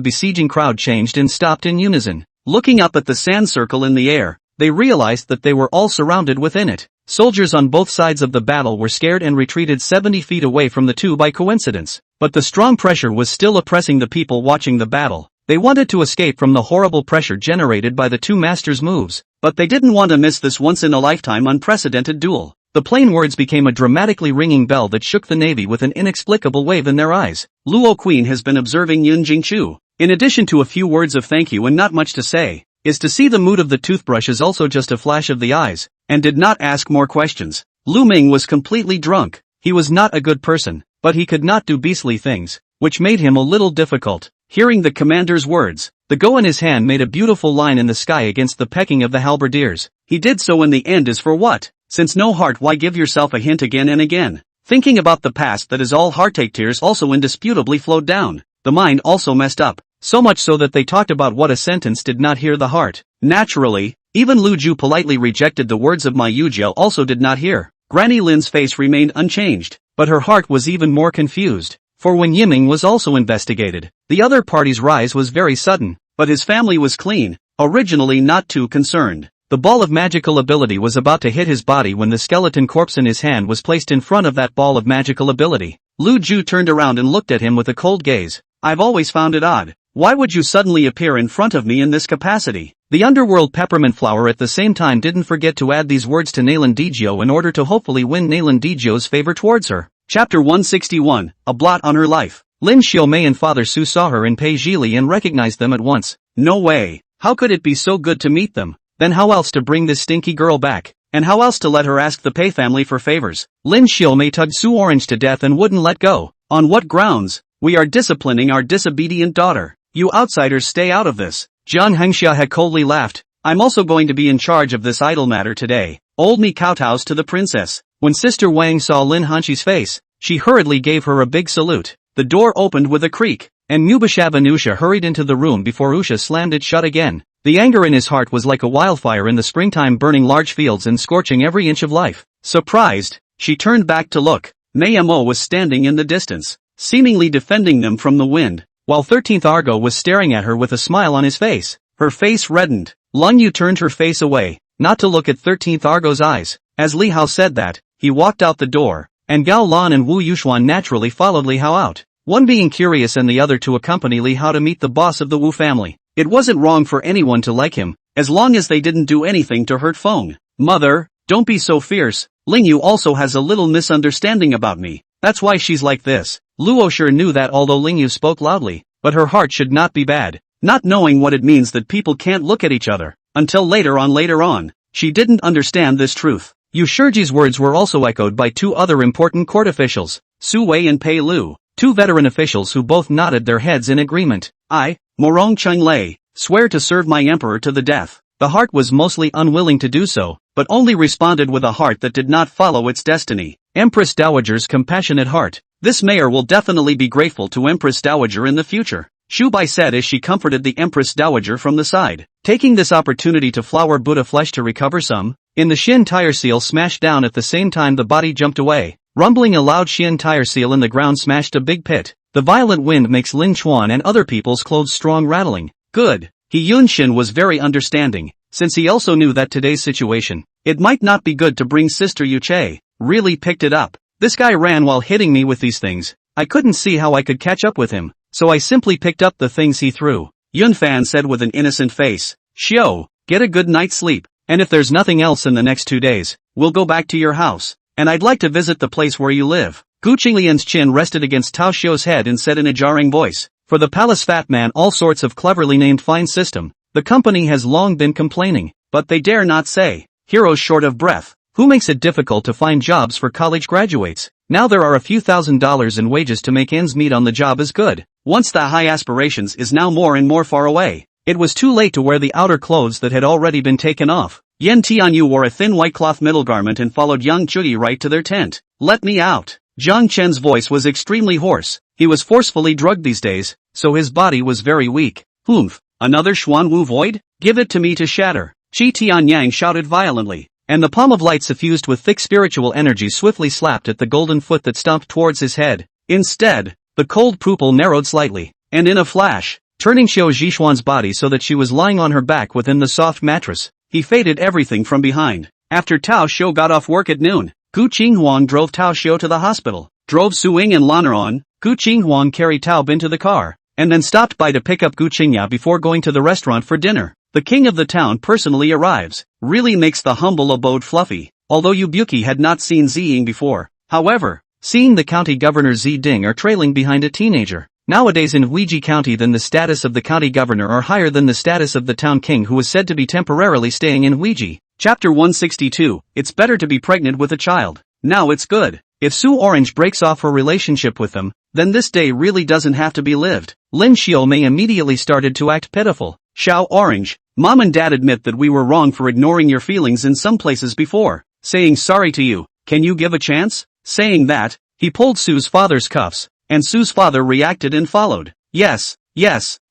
besieging crowd changed and stopped in unison. Looking up at the sand circle in the air, they realized that they were all surrounded within it. Soldiers on both sides of the battle were scared and retreated 70 feet away from the two by coincidence. But the strong pressure was still oppressing the people watching the battle. They wanted to escape from the horrible pressure generated by the two masters' moves, but they didn't want to miss this once-in-a-lifetime unprecedented duel. The plain words became a dramatically ringing bell that shook the navy with an inexplicable wave in their eyes. Luo Queen has been observing Yun Jingchu. In addition to a few words of thank you and not much to say, is to see the mood of the toothbrush is also just a flash of the eyes, and did not ask more questions. Lu Ming was completely drunk. He was not a good person, but he could not do beastly things, which made him a little difficult. Hearing the commander's words, the go in his hand made a beautiful line in the sky against the pecking of the halberdiers. He did so in the end is for what? Since no heart, why give yourself a hint again and again? Thinking about the past, that is all heartache, tears also indisputably flowed down. The mind also messed up, so much so that they talked about what a sentence did not hear the heart. Naturally, even Lu Ju politely rejected the words of Ma Yujiao also did not hear. Granny Lin's face remained unchanged, but her heart was even more confused. For when Yiming was also investigated, the other party's rise was very sudden, but his family was clean, originally not too concerned. The ball of magical ability was about to hit his body when the skeleton corpse in his hand was placed in front of that ball of magical ability. Lu Ju turned around and looked at him with a cold gaze. I've always found it odd. Why would you suddenly appear in front of me in this capacity? The underworld peppermint flower at the same time didn't forget to add these words to Nayland Dijio in order to hopefully win Nayland Dijio's favor towards her. Chapter 161, A Blot on Her Life. Lin Xiaomei and Father Su saw her in Pei Zhili and recognized them at once. No way. How could it be so good to meet them? Then how else to bring this stinky girl back? And how else to let her ask the Pei family for favors? Lin Xiaomei tugged Su Orange to death and wouldn't let go. On what grounds? We are disciplining our disobedient daughter. You outsiders stay out of this. Jiang Hearingxia had coldly laughed. I'm also going to be in charge of this idle matter today. Old me kowtows to the princess. When Sister Wang saw Lin Hanxi's face, she hurriedly gave her a big salute. The door opened with a creak, and Mubashab and Usha hurried into the room before Usha slammed it shut again. The anger in his heart was like a wildfire in the springtime, burning large fields and scorching every inch of life. Surprised, she turned back to look. Mayamo was standing in the distance, seemingly defending them from the wind, while 13th Argo was staring at her with a smile on his face. Her face reddened. Lung Yu turned her face away, not to look at 13th Argo's eyes. As Li Hao said that, he walked out the door, and Gao Lan and Wu Yuxuan naturally followed Li Hao out, one being curious and the other to accompany Li Hao to meet the boss of the Wu family. It wasn't wrong for anyone to like him, as long as they didn't do anything to hurt Feng. Mother, don't be so fierce. Ling Yu also has a little misunderstanding about me. That's why she's like this. Luo sure knew that although Ling Yu spoke loudly, but her heart should not be bad, not knowing what it means that people can't look at each other. Until later on, she didn't understand this truth. Yu Shiji's words were also echoed by two other important court officials, Su Wei and Pei Lu, two veteran officials who both nodded their heads in agreement. I, Morong Chung Lei, swear to serve my emperor to the death. The heart was mostly unwilling to do so, but only responded with a heart that did not follow its destiny. Empress Dowager's compassionate heart. This mayor will definitely be grateful to Empress Dowager in the future, Shu Bai said as she comforted the Empress Dowager from the side, taking this opportunity to flower Buddha flesh to recover some. In the Shin tire seal smashed down at the same time the body jumped away. Rumbling a loud Shin tire seal in the ground smashed a big pit. The violent wind makes Lin Chuan and other people's clothes strong rattling. Good. He Yunshin was very understanding, since he also knew that today's situation, it might not be good to bring Sister Yuche, really picked it up. This guy ran while hitting me with these things. I couldn't see how I could catch up with him, so I simply picked up the things he threw. Yunfan said with an innocent face. Xiao, get a good night's sleep, and if there's nothing else in the next 2 days, we'll go back to your house, and I'd like to visit the place where you live. Gu Qinglian's chin rested against Tao Xiu's head and said in a jarring voice, for the palace fat man all sorts of cleverly named fine system, the company has long been complaining, but they dare not say. Heroes short of breath. Who makes it difficult to find jobs for college graduates? Now there are a few $1,000s in wages to make ends meet on the job is good. Once the high aspirations is now more and more far away. It was too late to wear the outer clothes that had already been taken off. Yan Tianyu wore a thin white cloth middle garment and followed Yang Chuyi right to their tent. Let me out. Zhang Chen's voice was extremely hoarse. He was forcefully drugged these days, so his body was very weak. Humph, another Xuan Wu void? Give it to me to shatter. Qi Tianyang shouted violently, and the palm of light suffused with thick spiritual energy swiftly slapped at the golden foot that stomped towards his head. Instead, the cold pupil narrowed slightly, and in a flash, turning Xiao Zhishuan's body so that she was lying on her back within the soft mattress, he faded everything from behind. After Tao Xiu got off work at noon, Gu Qinghuang drove Tao Xiu to the hospital, drove Suing and Lana on. Gu Qinghuang carried Tao Bin to the car, and then stopped by to pick up Gu Qingya before going to the restaurant for dinner. The king of the town personally arrives, really makes the humble abode fluffy, although Yubuki had not seen Ziying before. However, seeing the county governor Zi Ding are trailing behind a teenager. Nowadays in Huiji County then the status of the county governor are higher than the status of the town king who is said to be temporarily staying in Huiji. Chapter 162, It's better to be pregnant with a child. Now it's good. If Su Orange breaks off her relationship with them, then this day really doesn't have to be lived. Lin Xiaomei immediately started to act pitiful. Xiao Orange, Mom and Dad admit that we were wrong for ignoring your feelings in some places before, saying sorry to you. Can you give a chance? Saying that, he pulled Su's father's cuffs, and Su's father reacted and followed. Yes,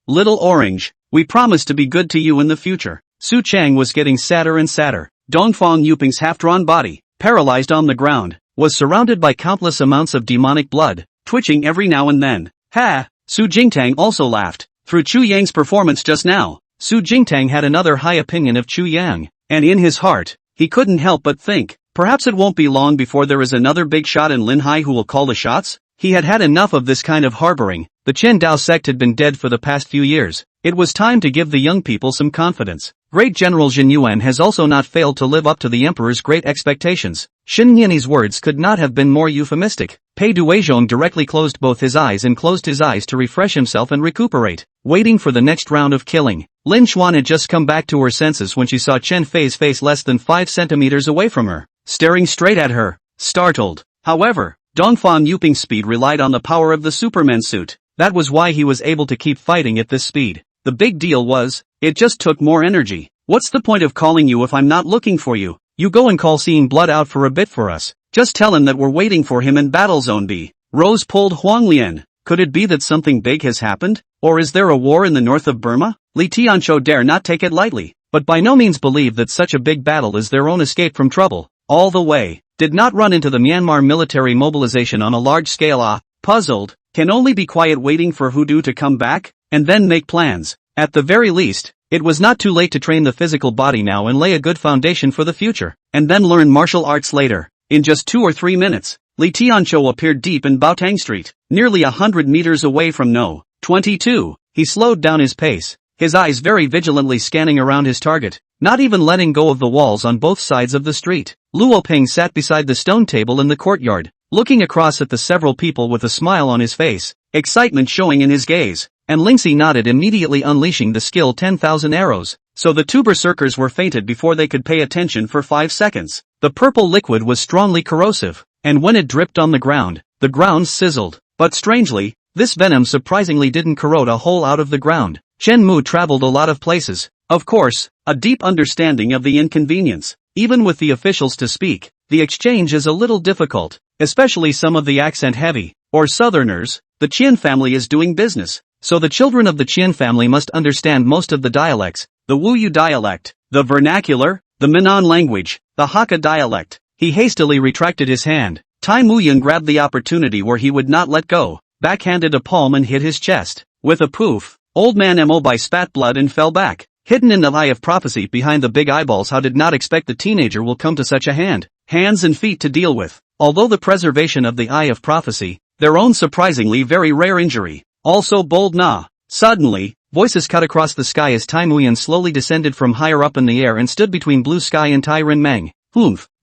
little Orange, we promise to be good to you in the future. Su Chang was getting sadder and sadder. Dongfang Yuping's half-drawn body, paralyzed on the ground, was surrounded by countless amounts of demonic blood, twitching every now and then. Ha! Su Jingtang also laughed. Through Chu Yang's performance just now, Su Jingtang had another high opinion of Chu Yang, and in his heart, he couldn't help but think, perhaps it won't be long before there is another big shot in Linhai who will call the shots? He had had enough of this kind of harboring. The Chen Dao sect had been dead for the past few years. It was time to give the young people some confidence. Great General Jin Yuan has also not failed to live up to the emperor's great expectations. Shin Yanni's words could not have been more euphemistic. Pei Duizhong directly closed both his eyes and closed his eyes to refresh himself and recuperate, waiting for the next round of killing. Lin Xuan had just come back to her senses when she saw Chen Fei's face less than 5 centimeters away from her, staring straight at her, startled. However, Dongfang Yuping's speed relied on the power of the Superman suit. That was why he was able to keep fighting at this speed. The big deal was, it just took more energy. What's the point of calling you if I'm not looking for you? You go and call Seeing Blood out for a bit for us. Just tell him that we're waiting for him in Battle Zone B. Rose pulled Huang Lian. Could it be that something big has happened? Or is there a war in the north of Burma? Li Tianqiu dare not take it lightly, but by no means believe that such a big battle is their own escape from trouble. All the way, did not run into the Myanmar military mobilization on a large scale. Puzzled, can only be quiet waiting for Hudu to come back, and then make plans. At the very least, it was not too late to train the physical body now and lay a good foundation for the future, and then learn martial arts later. In just 2 or 3 minutes, Li Tianqiu appeared deep in Baotang Street, nearly 100 meters away from No. 22. He slowed down his pace, his eyes very vigilantly scanning around his target, not even letting go of the walls on both sides of the street. Luo Peng sat beside the stone table in the courtyard, looking across at the several people with a smile on his face, excitement showing in his gaze, and Lingxi nodded, immediately unleashing the skill 10,000 arrows, so the two berserkers were fainted before they could pay attention for 5 seconds. The purple liquid was strongly corrosive, and when it dripped on the ground sizzled, but strangely, this venom surprisingly didn't corrode a hole out of the ground. Chen Mu traveled a lot of places, of course, a deep understanding of the inconvenience. Even with the officials to speak, the exchange is a little difficult, especially some of the accent-heavy, or southerners. The Qian family is doing business, so the children of the Qian family must understand most of the dialects, the Wuyu dialect, the vernacular, the Minnan language, the Hakka dialect. He hastily retracted his hand. Tai Muyan grabbed the opportunity where he would not let go, backhanded a palm and hit his chest. With a poof, old man Mobai spat blood and fell back. Hidden in the eye of prophecy behind the big eyeballs, how did not expect the teenager will come to such a hands and feet to deal with. Although the preservation of the eye of prophecy, their own surprisingly very rare injury, also bold na. Suddenly, voices cut across the sky as Tai Muyan slowly descended from higher up in the air and stood between Blue Sky and Tai Rin Meng.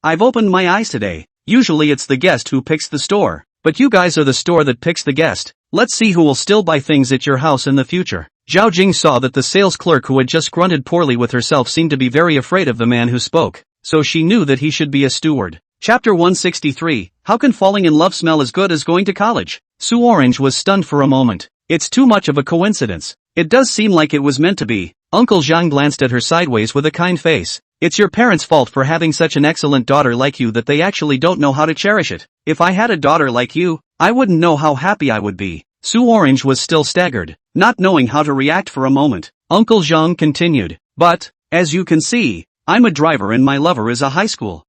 I've opened my eyes today. Usually it's the guest who picks the store, but you guys are the store that picks the guest. Let's see who will still buy things at your house in the future. Zhao Jing saw that the sales clerk who had just grunted poorly with herself seemed to be very afraid of the man who spoke, so she knew that he should be a steward. Chapter 163, How can falling in love smell as good as going to college? Sue Orange was stunned for a moment. It's too much of a coincidence. It does seem like it was meant to be. Uncle Jiang glanced at her sideways with a kind face. It's your parents' fault for having such an excellent daughter like you that they actually don't know how to cherish it. If I had a daughter like you, I wouldn't know how happy I would be. Sue Orange was still staggered, not knowing how to react for a moment. Uncle Jiang continued, but, as you can see, I'm a driver and my lover is a high school.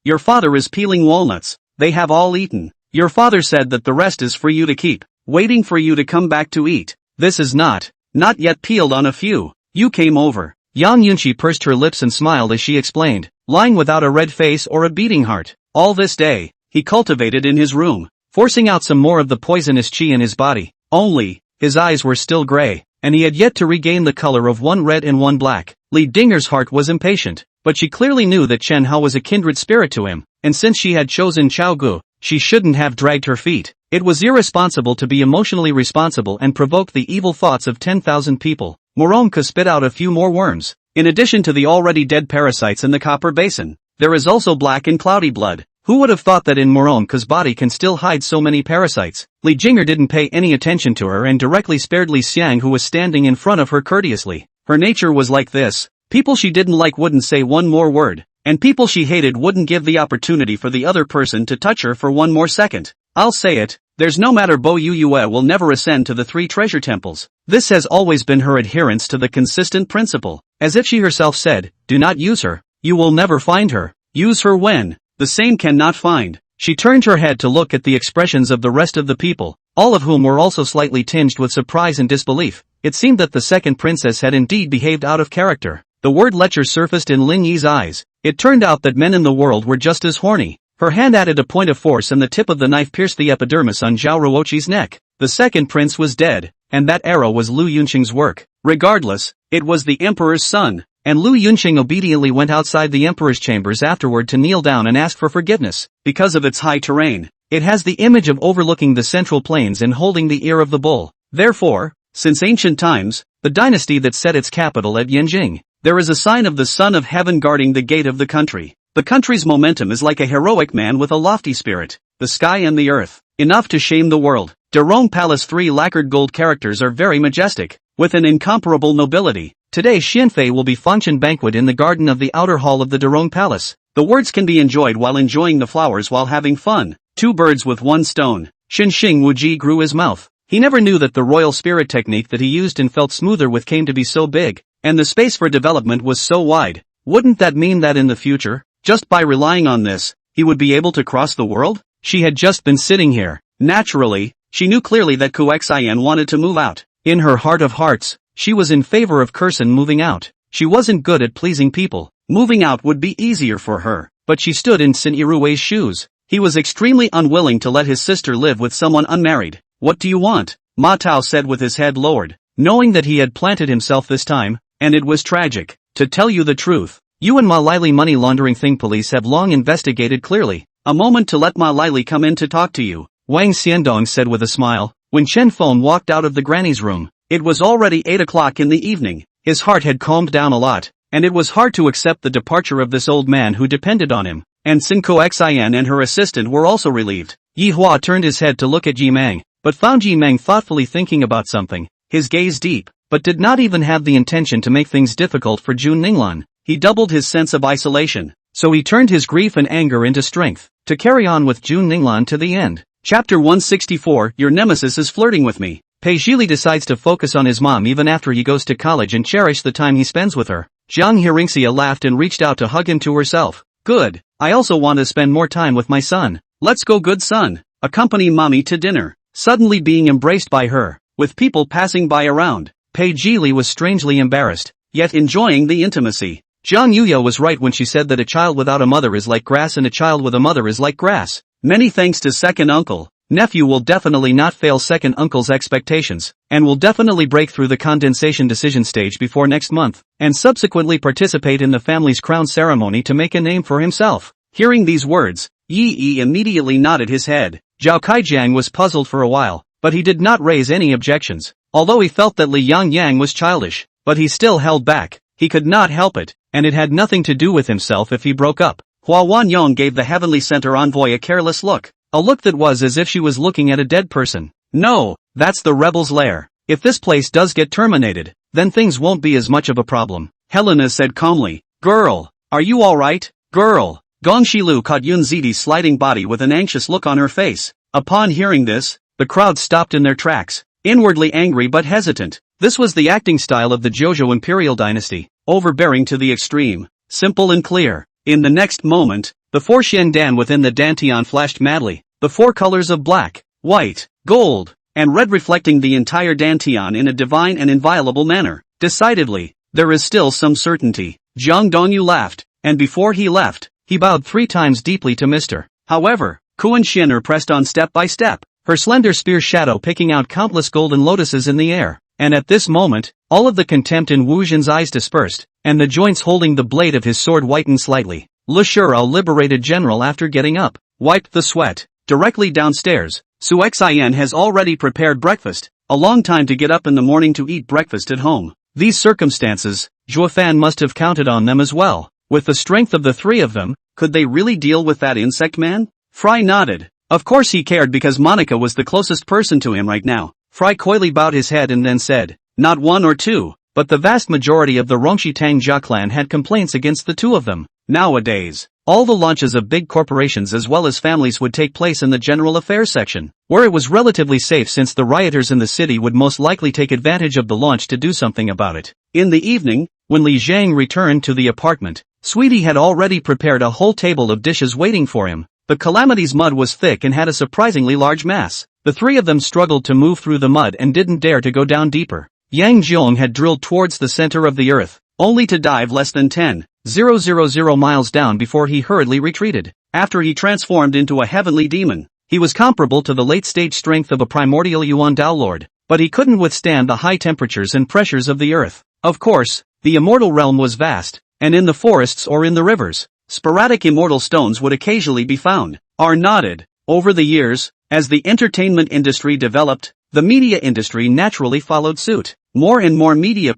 Your father is peeling walnuts. They have all eaten. Your father said that the rest is for you to keep, waiting for you to come back to eat. This is not yet peeled on a few. You came over. Yang Yunqi pursed her lips and smiled as she explained, lying without a red face or a beating heart. All this day, he cultivated in his room, forcing out some more of the poisonous qi in his body. Only, his eyes were still gray, and he had yet to regain the color of one red and one black. Li Dinger's heart was impatient, but she clearly knew that Chen Hao was a kindred spirit to him, and since she had chosen Chao Gu, she shouldn't have dragged her feet. It was irresponsible to be emotionally responsible and provoke the evil thoughts of 10,000 people. Moromka spit out a few more worms. In addition to the already dead parasites in the copper basin, there is also black and cloudy blood. Who would have thought that in Moromka's body can still hide so many parasites? Li Jinger didn't pay any attention to her and directly spared Li Xiang, who was standing in front of her courteously. Her nature was like this. People she didn't like wouldn't say one more word, and people she hated wouldn't give the opportunity for the other person to touch her for one more second. I'll say it, there's no matter Bo Yue will never ascend to the 3 treasure temples. This has always been her adherence to the consistent principle. As if she herself said, do not use her, you will never find her. Use her when the same cannot find. She turned her head to look at the expressions of the rest of the people, all of whom were also slightly tinged with surprise and disbelief. It seemed that the second princess had indeed behaved out of character. The word lecher surfaced in Lin Yi's eyes. It turned out that men in the world were just as horny. Her hand added a point of force and the tip of the knife pierced the epidermis on Zhao Ruoqi's neck. The second prince was dead, and that arrow was Lu Yunqing's work. Regardless, it was the emperor's son, and Lu Yunqing obediently went outside the emperor's chambers afterward to kneel down and ask for forgiveness. Because of its high terrain, it has the image of overlooking the central plains and holding the ear of the bull. Therefore, since ancient times, the dynasty that set its capital at Yanjing, there is a sign of the Son of Heaven guarding the gate of the country. The country's momentum is like a heroic man with a lofty spirit. The sky and the earth, enough to shame the world. Derong Palace 3 lacquered gold characters are very majestic, with an incomparable nobility. Today Xianfei will be function banquet in the garden of the outer hall of the Derong Palace. The words can be enjoyed while enjoying the flowers while having fun. Two birds with one stone. Xinxing Wuji grew his mouth. He never knew that the royal spirit technique that he used and felt smoother with came to be so big, and the space for development was so wide. Wouldn't that mean that in the future, just by relying on this, he would be able to cross the world? She had just been sitting here. Naturally, she knew clearly that Kuxian wanted to move out. In her heart of hearts, she was in favor of Kurson moving out. She wasn't good at pleasing people. Moving out would be easier for her, but she stood in Sin Irui's shoes. He was extremely unwilling to let his sister live with someone unmarried. What do you want? Ma Tao said with his head lowered, knowing that he had planted himself this time, and it was tragic. To tell you the truth, you and Ma Lili money laundering thing police have long investigated clearly. A moment to let Ma Lili come in to talk to you, Wang Xiandong said with a smile. When Chen Feng walked out of the granny's room, it was already 8 o'clock in the evening. His heart had calmed down a lot, and it was hard to accept the departure of this old man who depended on him. And Sin Koxian and her assistant were also relieved. Yi Hua turned his head to look at Yi Mang, but found Yi Mang thoughtfully thinking about something, his gaze deep, but did not even have the intention to make things difficult for Jun Ninglan. He doubled his sense of isolation, so he turned his grief and anger into strength, to carry on with Jun Ninglan to the end. Chapter 164, Your Nemesis is flirting with me. Pei Zhili decides to focus on his mom even after he goes to college and cherish the time he spends with her. Jiang Hearingxia laughed and reached out to hug him to herself. Good, I also want to spend more time with my son. Let's go good son. Accompany mommy to dinner. Suddenly being embraced by her, with people passing by around, Pei Zhili was strangely embarrassed, yet enjoying the intimacy. Zhang Yuya was right when she said that a child without a mother is like grass and a child with a mother is like grass. Many thanks to second uncle. Nephew will definitely not fail second uncle's expectations, and will definitely break through the condensation decision stage before next month, and subsequently participate in the family's crown ceremony to make a name for himself. Hearing these words, Yi immediately nodded his head. Zhao Kaijiang was puzzled for a while, but he did not raise any objections, although he felt that Li Yang was childish, but he still held back. He could not help it, and it had nothing to do with himself if he broke up. Hua Wanyong gave the Heavenly Center envoy a careless look, a look that was as if she was looking at a dead person. No, that's the rebel's lair. If this place does get terminated, then things won't be as much of a problem. Helena said calmly. Girl, are you alright? Girl. Gong Shilu caught Yun Zidi's sliding body with an anxious look on her face. Upon hearing this, the crowd stopped in their tracks, inwardly angry but hesitant. This was the acting style of the Zhou imperial dynasty, overbearing to the extreme, simple and clear. In the next moment, the four Xiandan within the Dantian flashed madly, the four colors of black, white, gold, and red reflecting the entire Dantian in a divine and inviolable manner. Decidedly, there is still some certainty. Zhang Dongyu laughed, and before he left, he bowed 3 times deeply to Mr. However, Kuan Xian'er pressed on step by step, her slender spear shadow picking out countless golden lotuses in the air, and at this moment, all of the contempt in Wu Zhen's eyes dispersed, and the joints holding the blade of his sword whitened slightly. Le Shurao liberated general after getting up, wiped the sweat, directly downstairs. Su Xian has already prepared breakfast, a long time to get up in the morning to eat breakfast at home. These circumstances, Zhuofan must have counted on them as well. With the strength of the 3 of them, could they really deal with that insect man? Fry nodded. Of course he cared because Monica was the closest person to him right now. Fry coyly bowed his head and then said, not 1 or 2, but the vast majority of the Rongshi Tang Jia clan had complaints against the 2 of them. Nowadays, all the launches of big corporations as well as families would take place in the general affairs section, where it was relatively safe since the rioters in the city would most likely take advantage of the launch to do something about it. In the evening, when Li Zhang returned to the apartment, Sweetie had already prepared a whole table of dishes waiting for him. The Calamity's mud was thick and had a surprisingly large mass. The 3 of them struggled to move through the mud and didn't dare to go down deeper. Yang Jiang had drilled towards the center of the earth, only to dive less than 10,000 miles down before he hurriedly retreated. After he transformed into a heavenly demon, he was comparable to the late-stage strength of a primordial Yuan Dao Lord, but he couldn't withstand the high temperatures and pressures of the earth. Of course, the immortal realm was vast, and in the forests or in the rivers, sporadic immortal stones would occasionally be found. R nodded. Over the years, as the entertainment industry developed, the media industry naturally followed suit. More and more media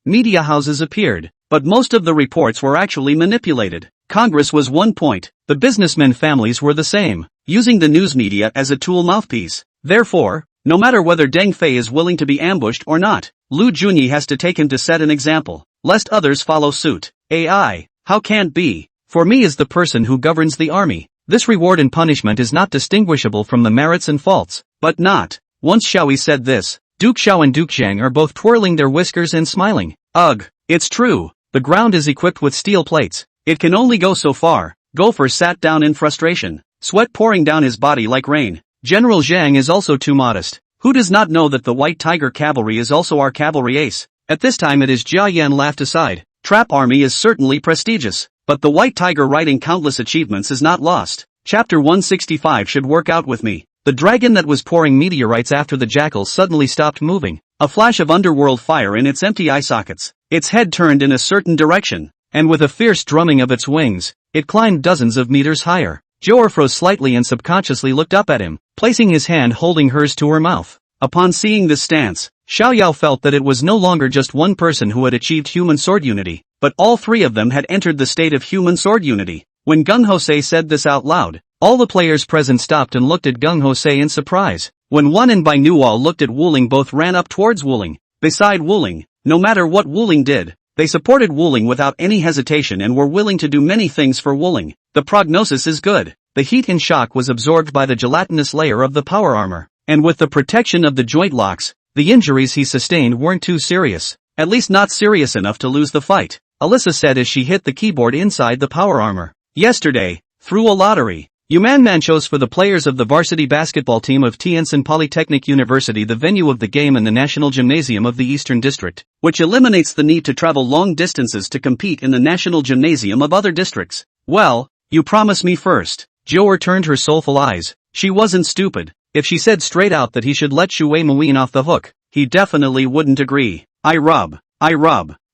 media houses appeared, but most of the reports were actually manipulated. Congress was one point, the businessmen families were the same, using the news media as a tool mouthpiece. Therefore, no matter whether Deng Fei is willing to be ambushed or not, Lu Junyi has to take him to set an example, lest others follow suit. AI, how can't be? For me is the person who governs the army. This reward and punishment is not distinguishable from the merits and faults, but not. Once Xiaoyi said this, Duke Xiao and Duke Jiang are both twirling their whiskers and smiling. Ugh, it's true, the ground is equipped with steel plates. It can only go so far. Gopher sat down in frustration, sweat pouring down his body like rain. General Jiang is also too modest. Who does not know that the White Tiger Cavalry is also our cavalry ace? At this time it is Jia Yan laughed aside. Trap Army is certainly prestigious, but the White Tiger writing countless achievements is not lost. Chapter 165 should work out with me. The dragon that was pouring meteorites after the jackal suddenly stopped moving. A flash of underworld fire in its empty eye sockets. Its head turned in a certain direction, and with a fierce drumming of its wings, it climbed dozens of meters higher. Joer froze slightly and subconsciously looked up at him, placing his hand holding hers to her mouth. Upon seeing this stance, Xiaoyao felt that it was no longer just one person who had achieved human sword unity, but all three of them had entered the state of human sword unity. When Gung Hosei said this out loud, all the players present stopped and looked at Gung Hosei in surprise. When Wan and Bai Nuo looked at Wuling, both ran up towards Wuling. Beside Wuling, no matter what Wuling did, they supported Wuling without any hesitation and were willing to do many things for Wuling. The prognosis is good. The heat and shock was absorbed by the gelatinous layer of the power armor, and with the protection of the joint locks, the injuries he sustained weren't too serious. At least not serious enough to lose the fight, Alyssa said as she hit the keyboard inside the power armor. Yesterday, through a lottery, Yuman chose for the players of the varsity basketball team of Tianjin Polytechnic University the venue of the game in the National Gymnasium of the Eastern District, which eliminates the need to travel long distances to compete in the National Gymnasium of other districts. Well, you promise me first. Joer turned her soulful eyes. She wasn't stupid. If she said straight out that he should let Shui Muin off the hook, he definitely wouldn't agree. I rub.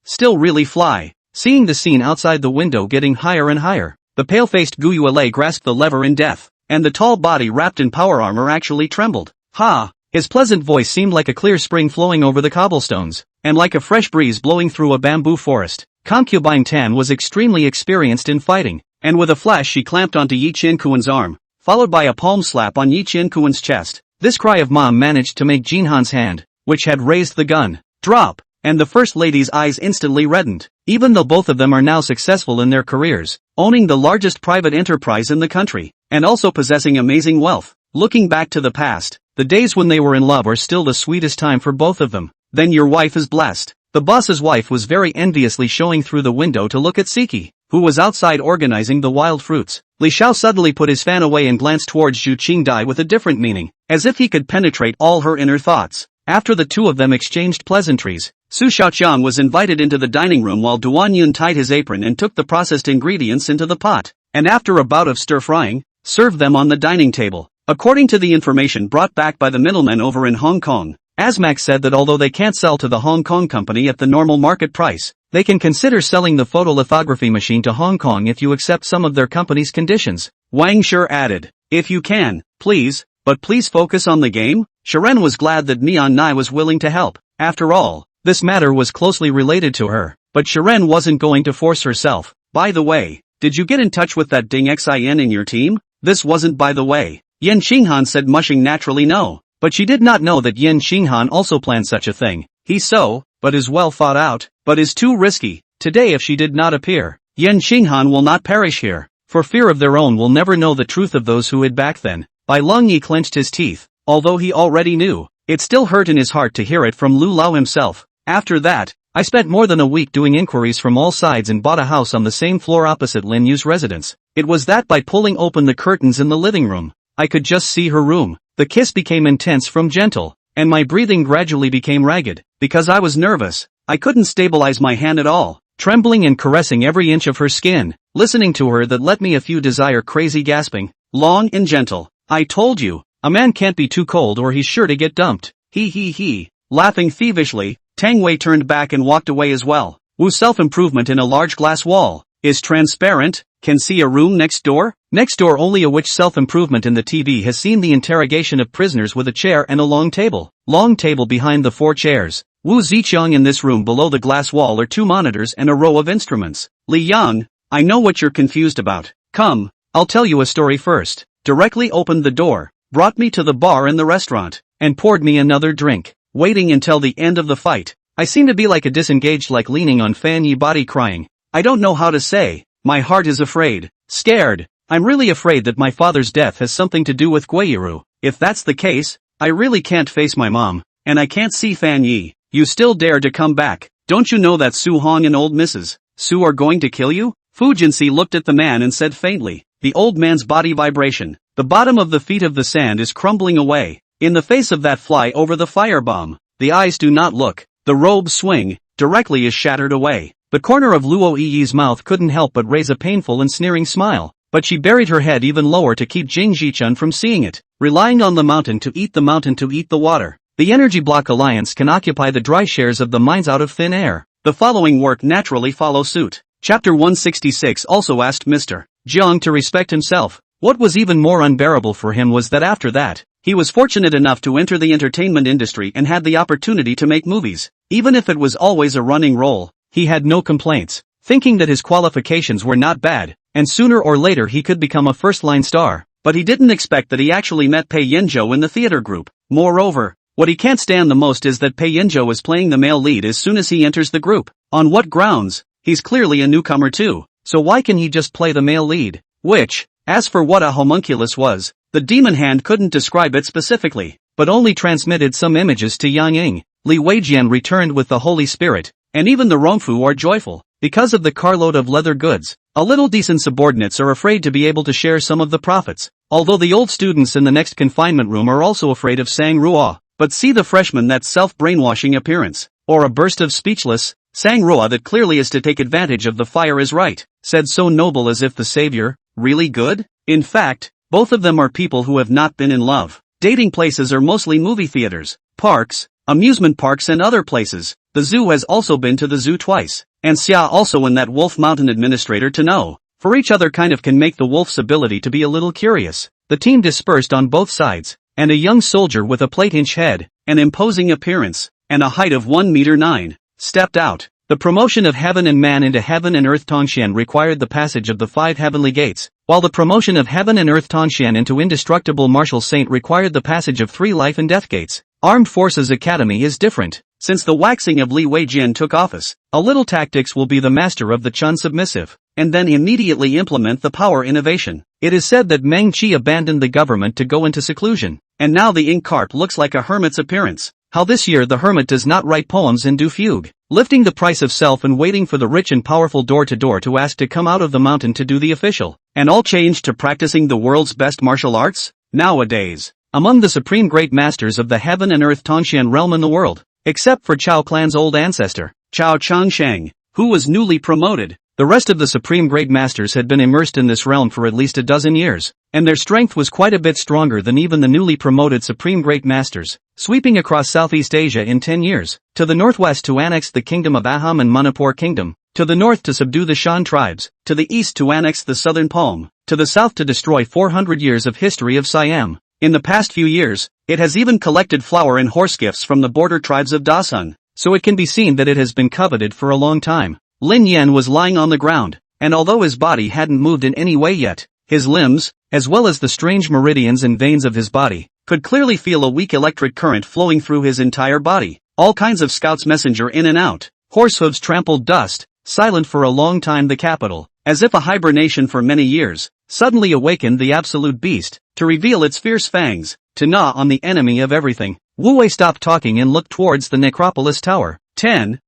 Still really fly. Seeing the scene outside the window getting higher and higher, the pale-faced Gu Yuelei grasped the lever in death, and the tall body wrapped in power armor actually trembled. Ha! His pleasant voice seemed like a clear spring flowing over the cobblestones, and like a fresh breeze blowing through a bamboo forest. Concubine Tan was extremely experienced in fighting, and with a flash she clamped onto Yi Qiankuan's arm, followed by a palm slap on Yi Qiankuan's chest. This cry of mom managed to make Jinhan's hand, which had raised the gun, drop, and the First Lady's eyes instantly reddened. Even though both of them are now successful in their careers, owning the largest private enterprise in the country, and also possessing amazing wealth, looking back to the past, the days when they were in love are still the sweetest time for both of them. Then your wife is blessed. The boss's wife was very enviously showing through the window to look at Siki, who was outside organizing the wild fruits. Li Xiao suddenly put his fan away and glanced towards Zhu Qingdai with a different meaning, as if he could penetrate all her inner thoughts. After the two of them exchanged pleasantries, Su Xiaoqiang was invited into the dining room while Duan Yun tied his apron and took the processed ingredients into the pot, and after a bout of stir-frying, served them on the dining table. According to the information brought back by the middlemen over in Hong Kong, Asmac said that although they can't sell to the Hong Kong company at the normal market price, they can consider selling the photolithography machine to Hong Kong if you accept some of their company's conditions. Wang Shi added, if you can, please, but please focus on the game. Shiren was glad that Mian Nai was willing to help. After all, this matter was closely related to her, but Shiren wasn't going to force herself. By the way, did you get in touch with that Ding Xin in your team? This wasn't by the way. Yen Xinghan said, mushing naturally no. But she did not know that Yen Xinghan also planned such a thing. He's so, but is well thought out, but is too risky. Today if she did not appear, Yen Xinghan will not perish here. For fear of their own will never know the truth of those who hid back then. Bai Longyi clenched his teeth. Although he already knew, it still hurt in his heart to hear it from Lu Lao himself. After that, I spent more than a week doing inquiries from all sides and bought a house on the same floor opposite Lin Yu's residence. It was that by pulling open the curtains in the living room, I could just see her room. The kiss became intense from gentle, and my breathing gradually became ragged. Because I was nervous, I couldn't stabilize my hand at all. trembling and caressing every inch of her skin. Listening to her that let me a few desire crazy gasping. Long and gentle. I told you, a man can't be too cold or he's sure to get dumped. He. Laughing thievishly, Tang Wei turned back and walked away as well. Wu's self-improvement in a large glass wall is transparent, can see a room next door? Next door only a witch self-improvement in the TV has seen the interrogation of prisoners with a chair and a long table. Long table behind the 4 chairs. Wu Ziqiang in this room below the glass wall are 2 monitors and a row of instruments. Li Yang, I know what you're confused about. Come, I'll tell you a story first. Directly opened the door, brought me to the bar in the restaurant, and poured me another drink. Waiting until the end of the fight. I seem to be like a disengaged like leaning on Fan Yi body crying. I don't know how to say. My heart is afraid. Scared. I'm really afraid that my father's death has something to do with Guiyiru. If that's the case, I really can't face my mom. And I can't see Fan Yi. You still dare to come back. Don't you know that Su Hong and old Mrs. Su are going to kill you? Fu Jinxi looked at the man and said faintly. The old man's body vibration. The bottom of the feet of the sand is crumbling away. In the face of that fly over the firebomb. The eyes do not look. The robes swing. Directly is shattered away. The corner of Luo Yi's mouth couldn't help but raise a painful and sneering smile. But she buried her head even lower to keep Jing Jichun from seeing it. Relying on the mountain to eat the water. The Energy Block Alliance can occupy the dry shares of the mines out of thin air. The following work naturally follows suit. Chapter 166 also asked Mr. Jiang to respect himself. What was even more unbearable for him was that after that, he was fortunate enough to enter the entertainment industry and had the opportunity to make movies. Even if it was always a running role, he had no complaints, thinking that his qualifications were not bad, and sooner or later he could become a first-line star. But he didn't expect that he actually met Pei Yanzhou in the theater group. Moreover, what he can't stand the most is that Pei Yanzhou is playing the male lead as soon as he enters the group. On what grounds? He's clearly a newcomer too, so why can he just play the male lead? Which, as for what a homunculus was, the demon hand couldn't describe it specifically, but only transmitted some images to Yang Ying. Li Weijian returned with the Holy Spirit, and even the Rongfu are joyful, because of the carload of leather goods. A little decent subordinates are afraid to be able to share some of the profits, although the old students in the next confinement room are also afraid of Sang Ruo. But see the freshman that self-brainwashing appearance, or a burst of speechless, Sang Ruo that clearly is to take advantage of the fire is right, said so noble as if the savior, really good? In fact, both of them are people who have not been in love. Dating places are mostly movie theaters, parks, amusement parks and other places. The zoo has also been to the zoo twice, and Xia also in that Wolf Mountain administrator to know. For each other kind of can make the wolf's ability to be a little curious. The team dispersed on both sides, and a young soldier with a plate-inch head, an imposing appearance, and a height of 1 meter 9, stepped out. The promotion of heaven and man into heaven and earth Tongshan required the passage of the 5 heavenly gates, while the promotion of heaven and earth Tongshan into indestructible martial saint required the passage of 3 life and death gates. Armed Forces Academy is different. Since the waxing of Li Weijian took office, a little tactics will be the master of the Chun submissive, and then immediately implement the power innovation. It is said that Meng Qi abandoned the government to go into seclusion, and now the ink carp looks like a hermit's appearance. How this year the hermit does not write poems and do fugue, lifting the price of self and waiting for the rich and powerful door-to-door to ask to come out of the mountain to do the official, and all changed to practicing the world's best martial arts? Nowadays, among the supreme great masters of the heaven and earth Tongshan realm in the world, except for Chao clan's old ancestor, Chao Changsheng, who was newly promoted, the rest of the supreme great masters had been immersed in this realm for at least a dozen years, and their strength was quite a bit stronger than even the newly promoted supreme great masters, sweeping across Southeast Asia in 10 years, to the northwest to annex the kingdom of Ahom and Manipur kingdom, to the north to subdue the Shan tribes, to the east to annex the southern Palm, to the south to destroy 400 years of history of Siam. In the past few years, it has even collected flower and horse gifts from the border tribes of Dasun, so it can be seen that it has been coveted for a long time. Lin Yan was lying on the ground, and although his body hadn't moved in any way yet, his limbs, as well as the strange meridians and veins of his body, could clearly feel a weak electric current flowing through his entire body. All kinds of scouts messenger in and out, horse hooves trampled dust, silent for a long time the capital, as if a hibernation for many years, suddenly awakened the absolute beast, to reveal its fierce fangs, to gnaw on the enemy of everything. Wu Wei stopped talking and looked towards the necropolis tower. 10,000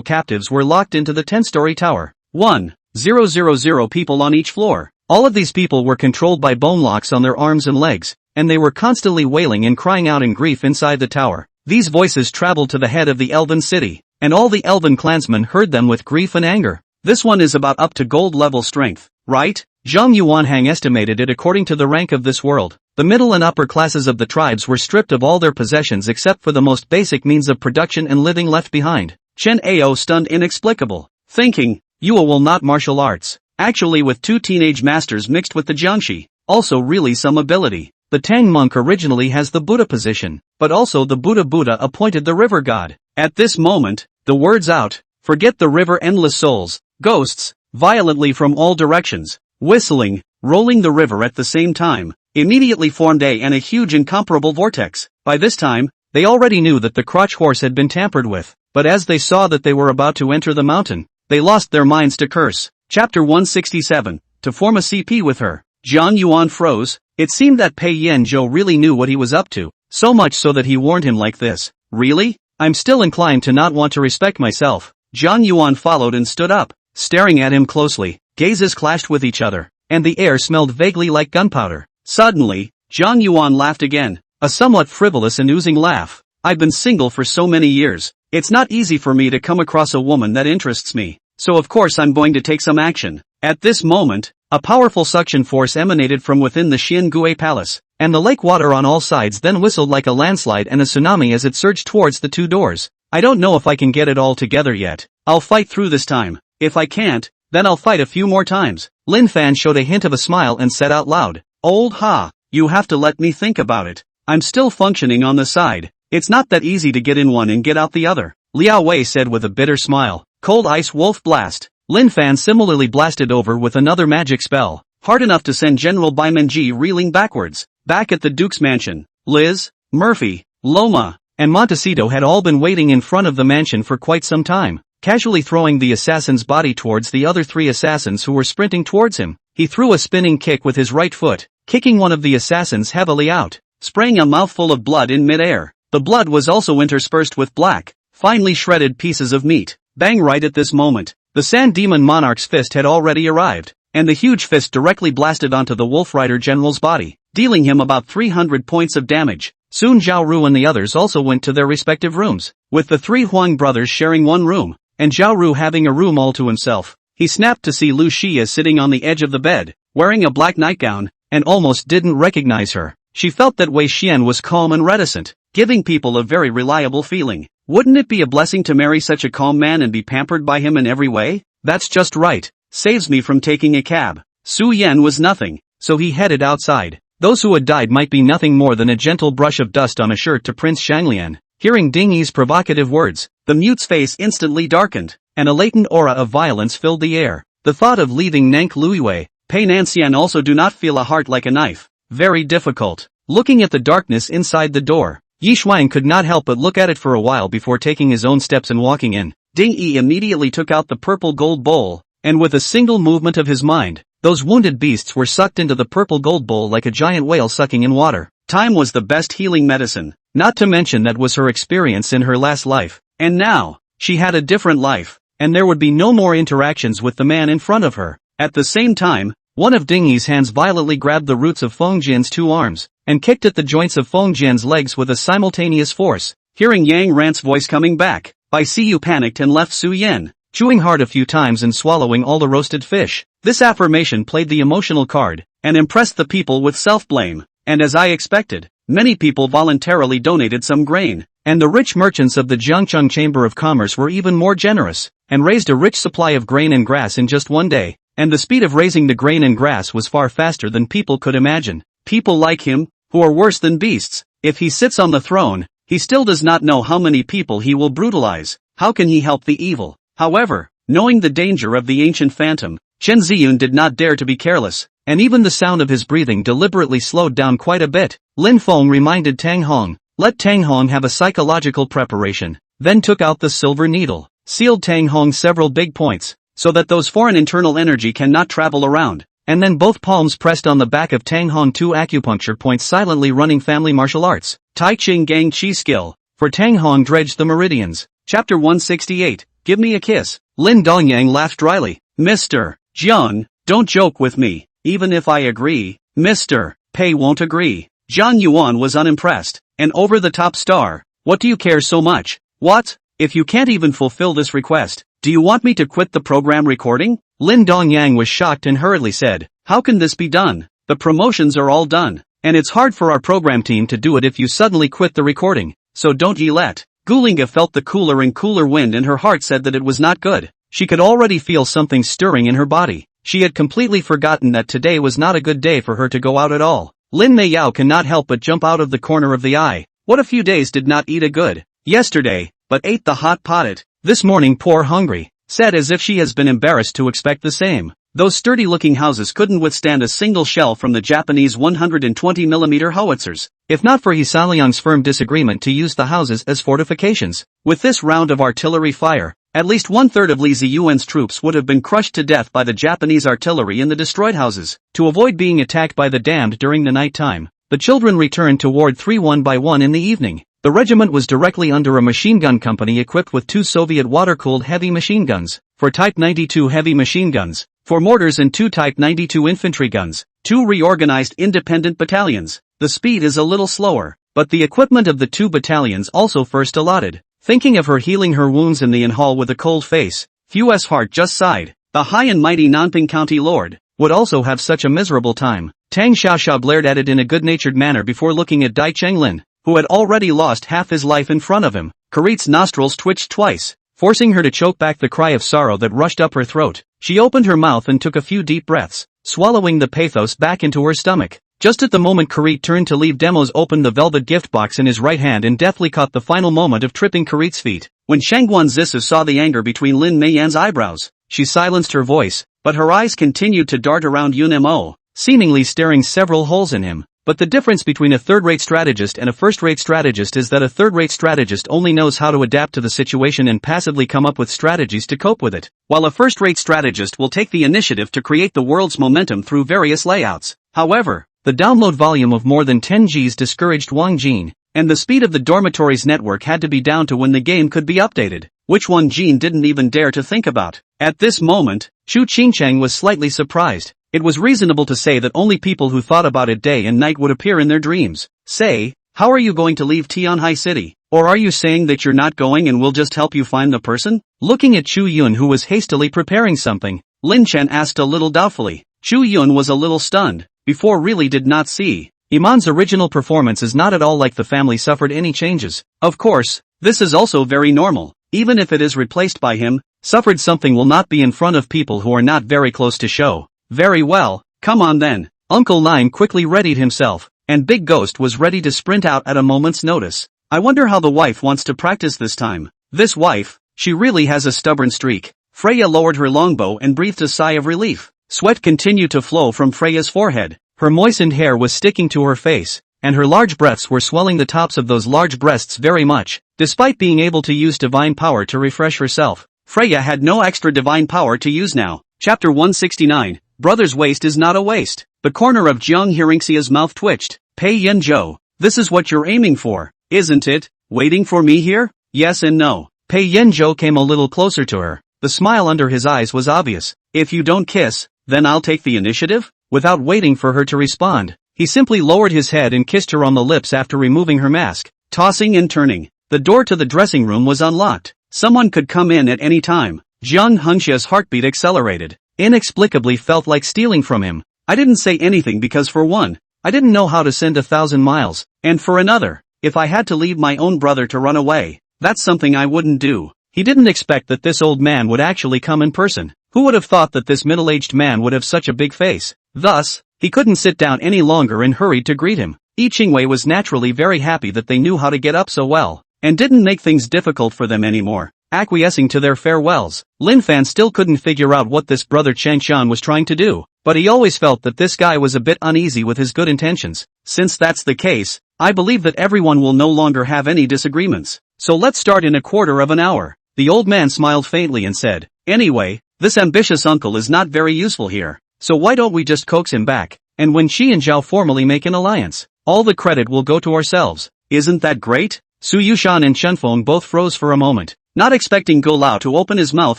captives were locked into the 10-story tower. 1,000 people on each floor. All of these people were controlled by bone locks on their arms and legs, and they were constantly wailing and crying out in grief inside the tower. These voices traveled to the head of the Elven city, and all the elven clansmen heard them with grief and anger. This one is about up to gold level strength, right? Zhang Yuanhang estimated it according to the rank of this world. The middle and upper classes of the tribes were stripped of all their possessions except for the most basic means of production and living left behind. Chen Ao stunned inexplicable, thinking, Yua will not martial arts. Actually with 2 teenage masters mixed with the Jiangshi, also really some ability. The Tang monk originally has the Buddha position, but also the Buddha appointed the river god. At this moment, the words out, forget the river endless souls, ghosts, violently from all directions, whistling, rolling the river at the same time, immediately formed a huge incomparable vortex. By this time, they already knew that the crotch horse had been tampered with, but as they saw that they were about to enter the mountain, they lost their minds to curse. Chapter 167, to form a CP with her. Zhang Yuan froze. It seemed that Pei Yanzhou really knew what he was up to, so much so that he warned him like this. Really? I'm still inclined to not want to respect myself. Zhang Yuan followed and stood up, staring at him closely. Gazes clashed with each other, and the air smelled vaguely like gunpowder. Suddenly, Zhang Yuan laughed again, a somewhat frivolous and oozing laugh. I've been single for so many years. It's not easy for me to come across a woman that interests me, so of course I'm going to take some action. At this moment, a powerful suction force emanated from within the Xiangui Palace, and the lake water on all sides then whistled like a landslide and a tsunami as it surged towards the 2 doors. I don't know if I can get it all together yet. I'll fight through this time. If I can't, then I'll fight a few more times. Lin Fan showed a hint of a smile and said out loud, Old Ha, you have to let me think about it. I'm still functioning on the side. It's not that easy to get in one and get out the other. Liao Wei said with a bitter smile. Cold Ice Wolf Blast. Lin Fan similarly blasted over with another magic spell, hard enough to send General Baimenji reeling backwards. Back at the Duke's mansion, Liz, Murphy, Loma, and Montecito had all been waiting in front of the mansion for quite some time, casually throwing the assassin's body towards the other 3 assassins who were sprinting towards him. He threw a spinning kick with his right foot, kicking one of the assassins heavily out, spraying a mouthful of blood in midair. The blood was also interspersed with black, finely shredded pieces of meat. Bang! Right at this moment, the Sand Demon Monarch's fist had already arrived, and the huge fist directly blasted onto the Wolf Rider General's body, dealing him about 300 points of damage. Soon Zhao Ru and the others also went to their respective rooms, with the 3 Huang brothers sharing one room, and Zhao Ru having a room all to himself. He snapped to see Lu Xia sitting on the edge of the bed, wearing a black nightgown, and almost didn't recognize her. She felt that Wei Xian was calm and reticent, giving people a very reliable feeling. Wouldn't it be a blessing to marry such a calm man and be pampered by him in every way? That's just right. Saves me from taking a cab. Su Yan was nothing, so he headed outside. Those who had died might be nothing more than a gentle brush of dust on a shirt to Prince Shanglian. Hearing Ding Yi's provocative words, the mute's face instantly darkened, and a latent aura of violence filled the air. The thought of leaving Nank Luiwei, Pei Nanxian also do not feel a heart like a knife. Very difficult. Looking at the darkness inside the door, Yi Shuang could not help but look at it for a while before taking his own steps and walking in. Ding Yi immediately took out the purple gold bowl, and with a single movement of his mind, those wounded beasts were sucked into the purple gold bowl like a giant whale sucking in water. Time was the best healing medicine, not to mention that was her experience in her last life. And now, she had a different life, and there would be no more interactions with the man in front of her. At the same time, one of Ding Yi's hands violently grabbed the roots of Feng Jian's 2 arms, and kicked at the joints of Feng Jian's legs with a simultaneous force. Hearing Yang Rant's voice coming back, Bai Siyu panicked and left Su Yan, chewing hard a few times and swallowing all the roasted fish. This affirmation played the emotional card, and impressed the people with self-blame, and as I expected, many people voluntarily donated some grain, and the rich merchants of the Jiangcheng Chamber of Commerce were even more generous, and raised a rich supply of grain and grass in just one day, and the speed of raising the grain and grass was far faster than people could imagine. People like him, who are worse than beasts, if he sits on the throne, he still does not know how many people he will brutalize. How can he help the evil? However, knowing the danger of the ancient phantom, Chen Ziyun did not dare to be careless, and even the sound of his breathing deliberately slowed down quite a bit. Lin Feng reminded Tang Hong, let Tang Hong have a psychological preparation, then took out the silver needle, sealed Tang Hong several big points, so that those foreign internal energy cannot travel around, and then both palms pressed on the back of Tang Hong 2 acupuncture points silently running family martial arts, Tai Ching Gang Chi skill, for Tang Hong dredged the meridians. Chapter 168, Give Me a Kiss. Lin Dongyang laughed dryly. Mr. Jiang, don't joke with me, even if I agree, Mr. Pei won't agree. Zhang Yuan was unimpressed. An over-the-top star, what do you care so much? What? If you can't even fulfill this request, do you want me to quit the program recording? Lin Dongyang was shocked and hurriedly said, how can this be done? The promotions are all done, and it's hard for our program team to do it if you suddenly quit the recording, so don't ye let. Gulinga felt the cooler and cooler wind and her heart said that it was not good. She could already feel something stirring in her body. She had completely forgotten that today was not a good day for her to go out at all. Lin Meiyao cannot help but jump out of the corner of the eye. What a few days did not eat a good yesterday, but ate the hot potted. This morning poor hungry, said as if she has been embarrassed to expect the same. Those sturdy-looking houses couldn't withstand a single shell from the Japanese 120mm howitzers, if not for Hisaliang's firm disagreement to use the houses as fortifications. With this round of artillery fire, at least one-third of Li Ziyuan's troops would have been crushed to death by the Japanese artillery in the destroyed houses. To avoid being attacked by the damned during the night time, the children returned to Ward 3 one by one in the evening. The regiment was directly under a machine gun company equipped with 2 Soviet water-cooled heavy machine guns, 4 Type 92 heavy machine guns, 4 mortars and 2 Type 92 infantry guns, 2 reorganized independent battalions. The speed is a little slower, but the equipment of the 2 battalions also first allotted. Thinking of her healing her wounds in the inn hall with a cold face, Fu's heart just sighed. The high and mighty Nanping County Lord would also have such a miserable time. Tang Xiaoxia blared at it in a good-natured manner before looking at Dai Chenglin, who had already lost half his life in front of him. Karit's nostrils twitched twice, forcing her to choke back the cry of sorrow that rushed up her throat. She opened her mouth and took a few deep breaths, swallowing the pathos back into her stomach. Just at the moment Karit turned to leave, Demos opened the velvet gift box in his right hand and deftly caught the final moment of tripping Karit's feet. When Shangguan Zisu saw the anger between Lin Meiyan's eyebrows, she silenced her voice, but her eyes continued to dart around Yun Mo, seemingly staring several holes in him. But the difference between a third-rate strategist and a first-rate strategist is that a third-rate strategist only knows how to adapt to the situation and passively come up with strategies to cope with it, while a first-rate strategist will take the initiative to create the world's momentum through various layouts. However, the download volume of more than 10 Gs discouraged Wang Jin, and the speed of the dormitory's network had to be down to when the game could be updated, which Wang Jin didn't even dare to think about. At this moment, Chu Qingchang was slightly surprised. It was reasonable to say that only people who thought about it day and night would appear in their dreams. Say, how are you going to leave Tianhai City? Or are you saying that you're not going and we'll just help you find the person? Looking at Chu Yun, who was hastily preparing something, Lin Chen asked a little doubtfully. Chu Yun was a little stunned, before really did not see. Iman's original performance is not at all like the family suffered any changes. Of course, this is also very normal. Even if it is replaced by him, suffered something will not be in front of people who are not very close to show. Very well, come on then. Uncle Lime quickly readied himself, and Big Ghost was ready to sprint out at a moment's notice. I wonder how the wife wants to practice this time. This wife, she really has a stubborn streak. Freya lowered her longbow and breathed a sigh of relief. Sweat continued to flow from Freya's forehead. Her moistened hair was sticking to her face, and her large breaths were swelling the tops of those large breasts very much. Despite being able to use divine power to refresh herself, Freya had no extra divine power to use now. Chapter 169, Brother's waist is not a waste. The corner of Jiang Hearingxia's mouth twitched. Pei Yanzhou, this is what you're aiming for, isn't it? Waiting for me here? Yes and no. Pei Yanzhou came a little closer to her. The smile under his eyes was obvious. If you don't kiss, then I'll take the initiative? Without waiting for her to respond, he simply lowered his head and kissed her on the lips after removing her mask. Tossing and turning, the door to the dressing room was unlocked. Someone could come in at any time. Jiang Hengxia's heartbeat accelerated. Inexplicably felt like stealing from him. I didn't say anything because for one, I didn't know how to send 1,000 miles, and for another, if I had to leave my own brother to run away, that's something I wouldn't do. He didn't expect that this old man would actually come in person. Who would have thought that this middle-aged man would have such a big face? Thus, he couldn't sit down any longer and hurried to greet him. Yi Qingwei was naturally very happy that they knew how to get up so well, and didn't make things difficult for them anymore. Acquiescing to their farewells, Lin Fan still couldn't figure out what this brother Chang Shan was trying to do, but he always felt that this guy was a bit uneasy with his good intentions. Since that's the case, I believe that everyone will no longer have any disagreements. So let's start in a quarter of an hour. The old man smiled faintly and said, anyway, this ambitious uncle is not very useful here, so why don't we just coax him back, and when she and Zhao formally make an alliance, all the credit will go to ourselves. Isn't that great? Su Yushan and Shenfeng both froze for a moment, not expecting Go Lao to open his mouth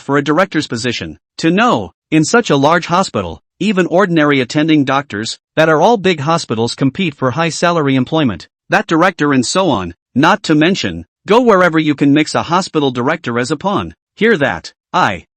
for a director's position. To know, in such a large hospital, even ordinary attending doctors, that are all big hospitals compete for high salary employment, that director and so on, not to mention, Go wherever you can mix a hospital director as a pawn. Hear that?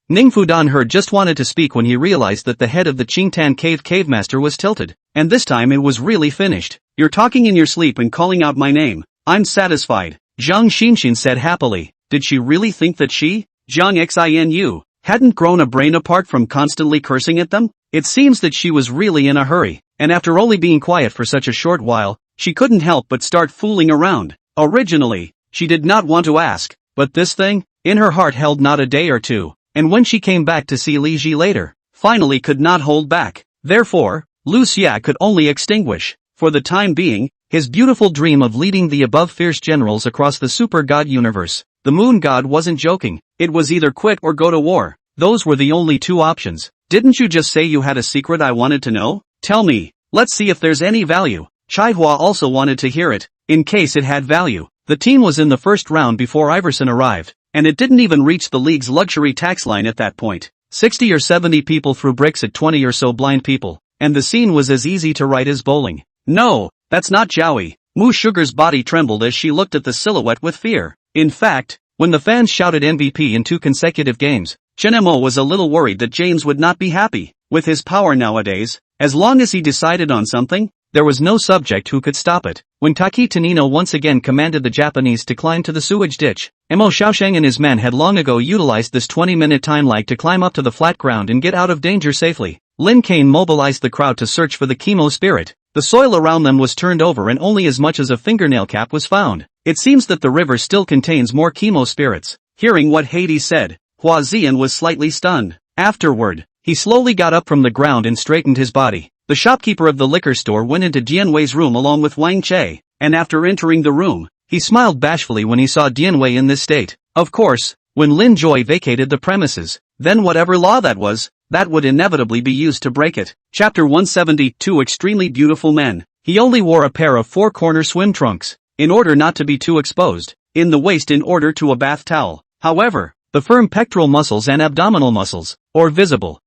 Ning Fudan heard just wanted to speak when he realized that the head of the Qingtan cave master was tilted. And this time it was really finished. You're talking in your sleep and calling out my name. I'm satisfied. Zhang Xinxin said happily. Did she really think that she, Zhang Xinu, hadn't grown a brain apart from constantly cursing at them? It seems that she was really in a hurry, and after only being quiet for such a short while, she couldn't help but start fooling around. Originally, she did not want to ask, but this thing, in her heart held not a day or two, and when she came back to see Li Ji later, finally could not hold back. Therefore, Lu Xia could only extinguish, for the time being, his beautiful dream of leading the above fierce generals across the super god universe. The moon god wasn't joking. It was either quit or go to war. Those were the only two options. Didn't you just say you had a secret I wanted to know? Tell me. Let's see if there's any value. Chaihua also wanted to hear it, in case it had value. The team was in the first round before Iverson arrived, and it didn't even reach the league's luxury tax line at that point. 60 or 70 people threw bricks at 20 or so blind people, and the scene was as easy to write as bowling. No, that's not Zhaoi. Mu Sugar's body trembled as she looked at the silhouette with fear. In fact, when the fans shouted MVP in 2 consecutive games, Chen Mo was a little worried that James would not be happy. With his power nowadays, as long as he decided on something, there was no subject who could stop it. When Taki Tanino once again commanded the Japanese to climb to the sewage ditch, Mo Xiaosheng and his men had long ago utilized this 20-minute time lag to climb up to the flat ground and get out of danger safely. Lin Kane mobilized the crowd to search for the chemo spirit. The soil around them was turned over and only as much as a fingernail cap was found. It seems that the river still contains more chemo spirits. Hearing what Hades said, Hua Zian was slightly stunned. Afterward, he slowly got up from the ground and straightened his body. The shopkeeper of the liquor store went into Dianwei's room along with Wang Che, and after entering the room, he smiled bashfully when he saw Dianwei in this state. Of course, when Lin Joy vacated the premises, then whatever law that was, that would inevitably be used to break it. Chapter 172 Extremely Beautiful Men. He only wore a pair of 4-corner swim trunks, in order not to be too exposed, in the waist in order to a bath towel. However, the firm pectoral muscles and abdominal muscles, or visible.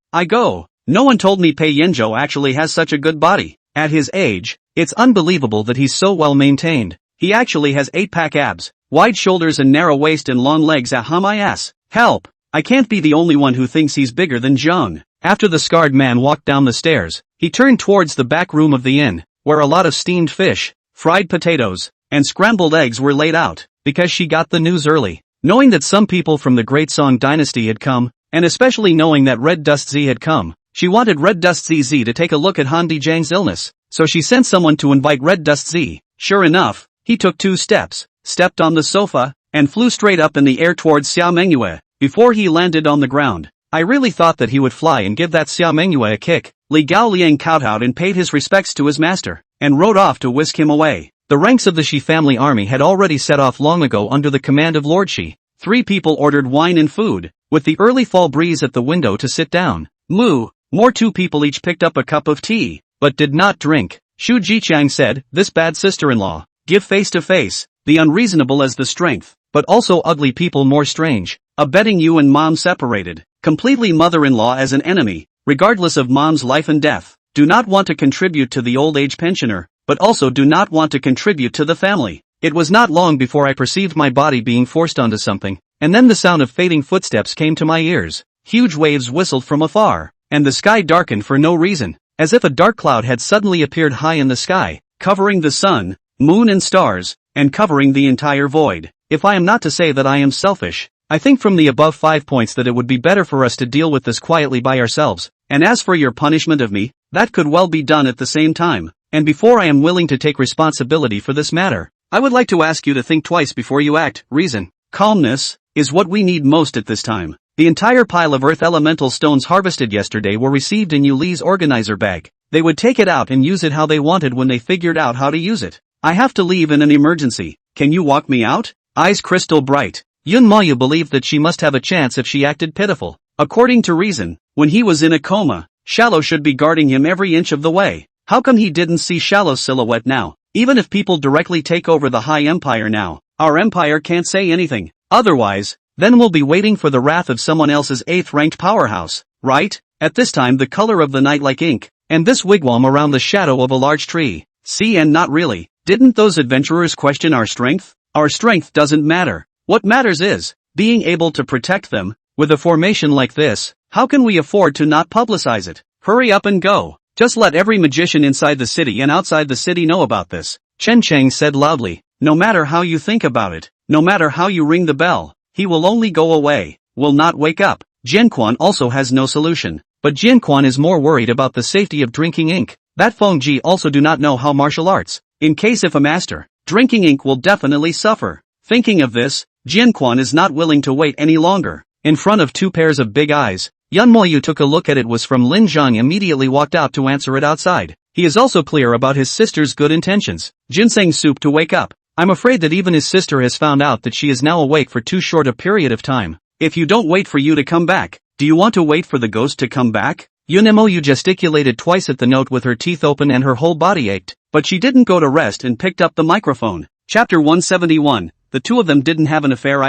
No one told me Pei Yanzhou actually has such a good body. At his age, it's unbelievable that he's so well maintained. He actually has 8-pack abs, wide shoulders and narrow waist and long legs. My ass. Help! I can't be the only one who thinks he's bigger than Jiang. After the scarred man walked down the stairs, he turned towards the back room of the inn, where a lot of steamed fish, fried potatoes, and scrambled eggs were laid out, because she got the news early. Knowing that some people from the Great Song Dynasty had come, and especially knowing that Red Dust Z had come, she wanted Red Dust ZZ to take a look at Han Dijiang's illness, so she sent someone to invite Red Dust Z. Sure enough, he took 2 steps, stepped on the sofa, and flew straight up in the air towards Xiao Mengyue. Before he landed on the ground, I really thought that he would fly and give that Xiao Mengyue a kick. Li Gao Liang kowtowed and paid his respects to his master, and rode off to whisk him away. The ranks of the Shi family army had already set off long ago under the command of Lord Shi. 3 people ordered wine and food, with the early fall breeze at the window to sit down. More 2 people each picked up a cup of tea, but did not drink. Xu Jiqiang said, this bad sister-in-law, give face to face, the unreasonable as the strength, but also ugly people more strange, abetting you and mom separated, completely mother-in-law as an enemy, regardless of mom's life and death, do not want to contribute to the old age pensioner, but also do not want to contribute to the family. It was not long before I perceived my body being forced onto something, and then the sound of fading footsteps came to my ears. Huge waves whistled from afar, and the sky darkened for no reason, as if a dark cloud had suddenly appeared high in the sky, covering the sun, moon and stars, and covering the entire void. If I am not to say that I am selfish, I think from the above 5 points that it would be better for us to deal with this quietly by ourselves, and as for your punishment of me, that could well be done at the same time, and before I am willing to take responsibility for this matter, I would like to ask you to think twice before you act. Reason, calmness, is what we need most at this time. The entire pile of earth elemental stones harvested yesterday were received in Yu Li's organizer bag. They would take it out and use it how they wanted when they figured out how to use it. I have to leave in an emergency. Can you walk me out? Eyes crystal bright. Yun Mayu believed that she must have a chance if she acted pitiful. According to reason, when he was in a coma, Shallow should be guarding him every inch of the way. How come he didn't see Shallow's silhouette now? Even if people directly take over the High Empire now, our empire can't say anything. Otherwise, then we'll be waiting for the wrath of someone else's 8th-ranked powerhouse, right? At this time the color of the night like ink, and this wigwam around the shadow of a large tree. See, and not really. Didn't those adventurers question our strength? Our strength doesn't matter. What matters is being able to protect them. With a formation like this, how can we afford to not publicize it? Hurry up and go. Just let every magician inside the city and outside the city know about this. Chen Chang said loudly. No matter how you think about it, no matter how you ring the bell, he will only go away, will not wake up. Jianquan also has no solution, but Jianquan is more worried about the safety of drinking ink. That Feng Ji also do not know how martial arts. In case if a master, drinking ink will definitely suffer. Thinking of this, Jianquan is not willing to wait any longer. In front of two pairs of big eyes, Yun Moyu took a look at it was from Lin Zhang immediately walked out to answer it outside. He is also clear about his sister's good intentions. Ginseng soup to wake up. I'm afraid that even his sister has found out that she is now awake for too short a period of time. If you don't wait for you to come back, do you want to wait for the ghost to come back? Yun Moyu gesticulated twice at the note with her teeth open and her whole body ached, but she didn't go to rest and picked up the microphone. Chapter 171. The two of them didn't have an affair.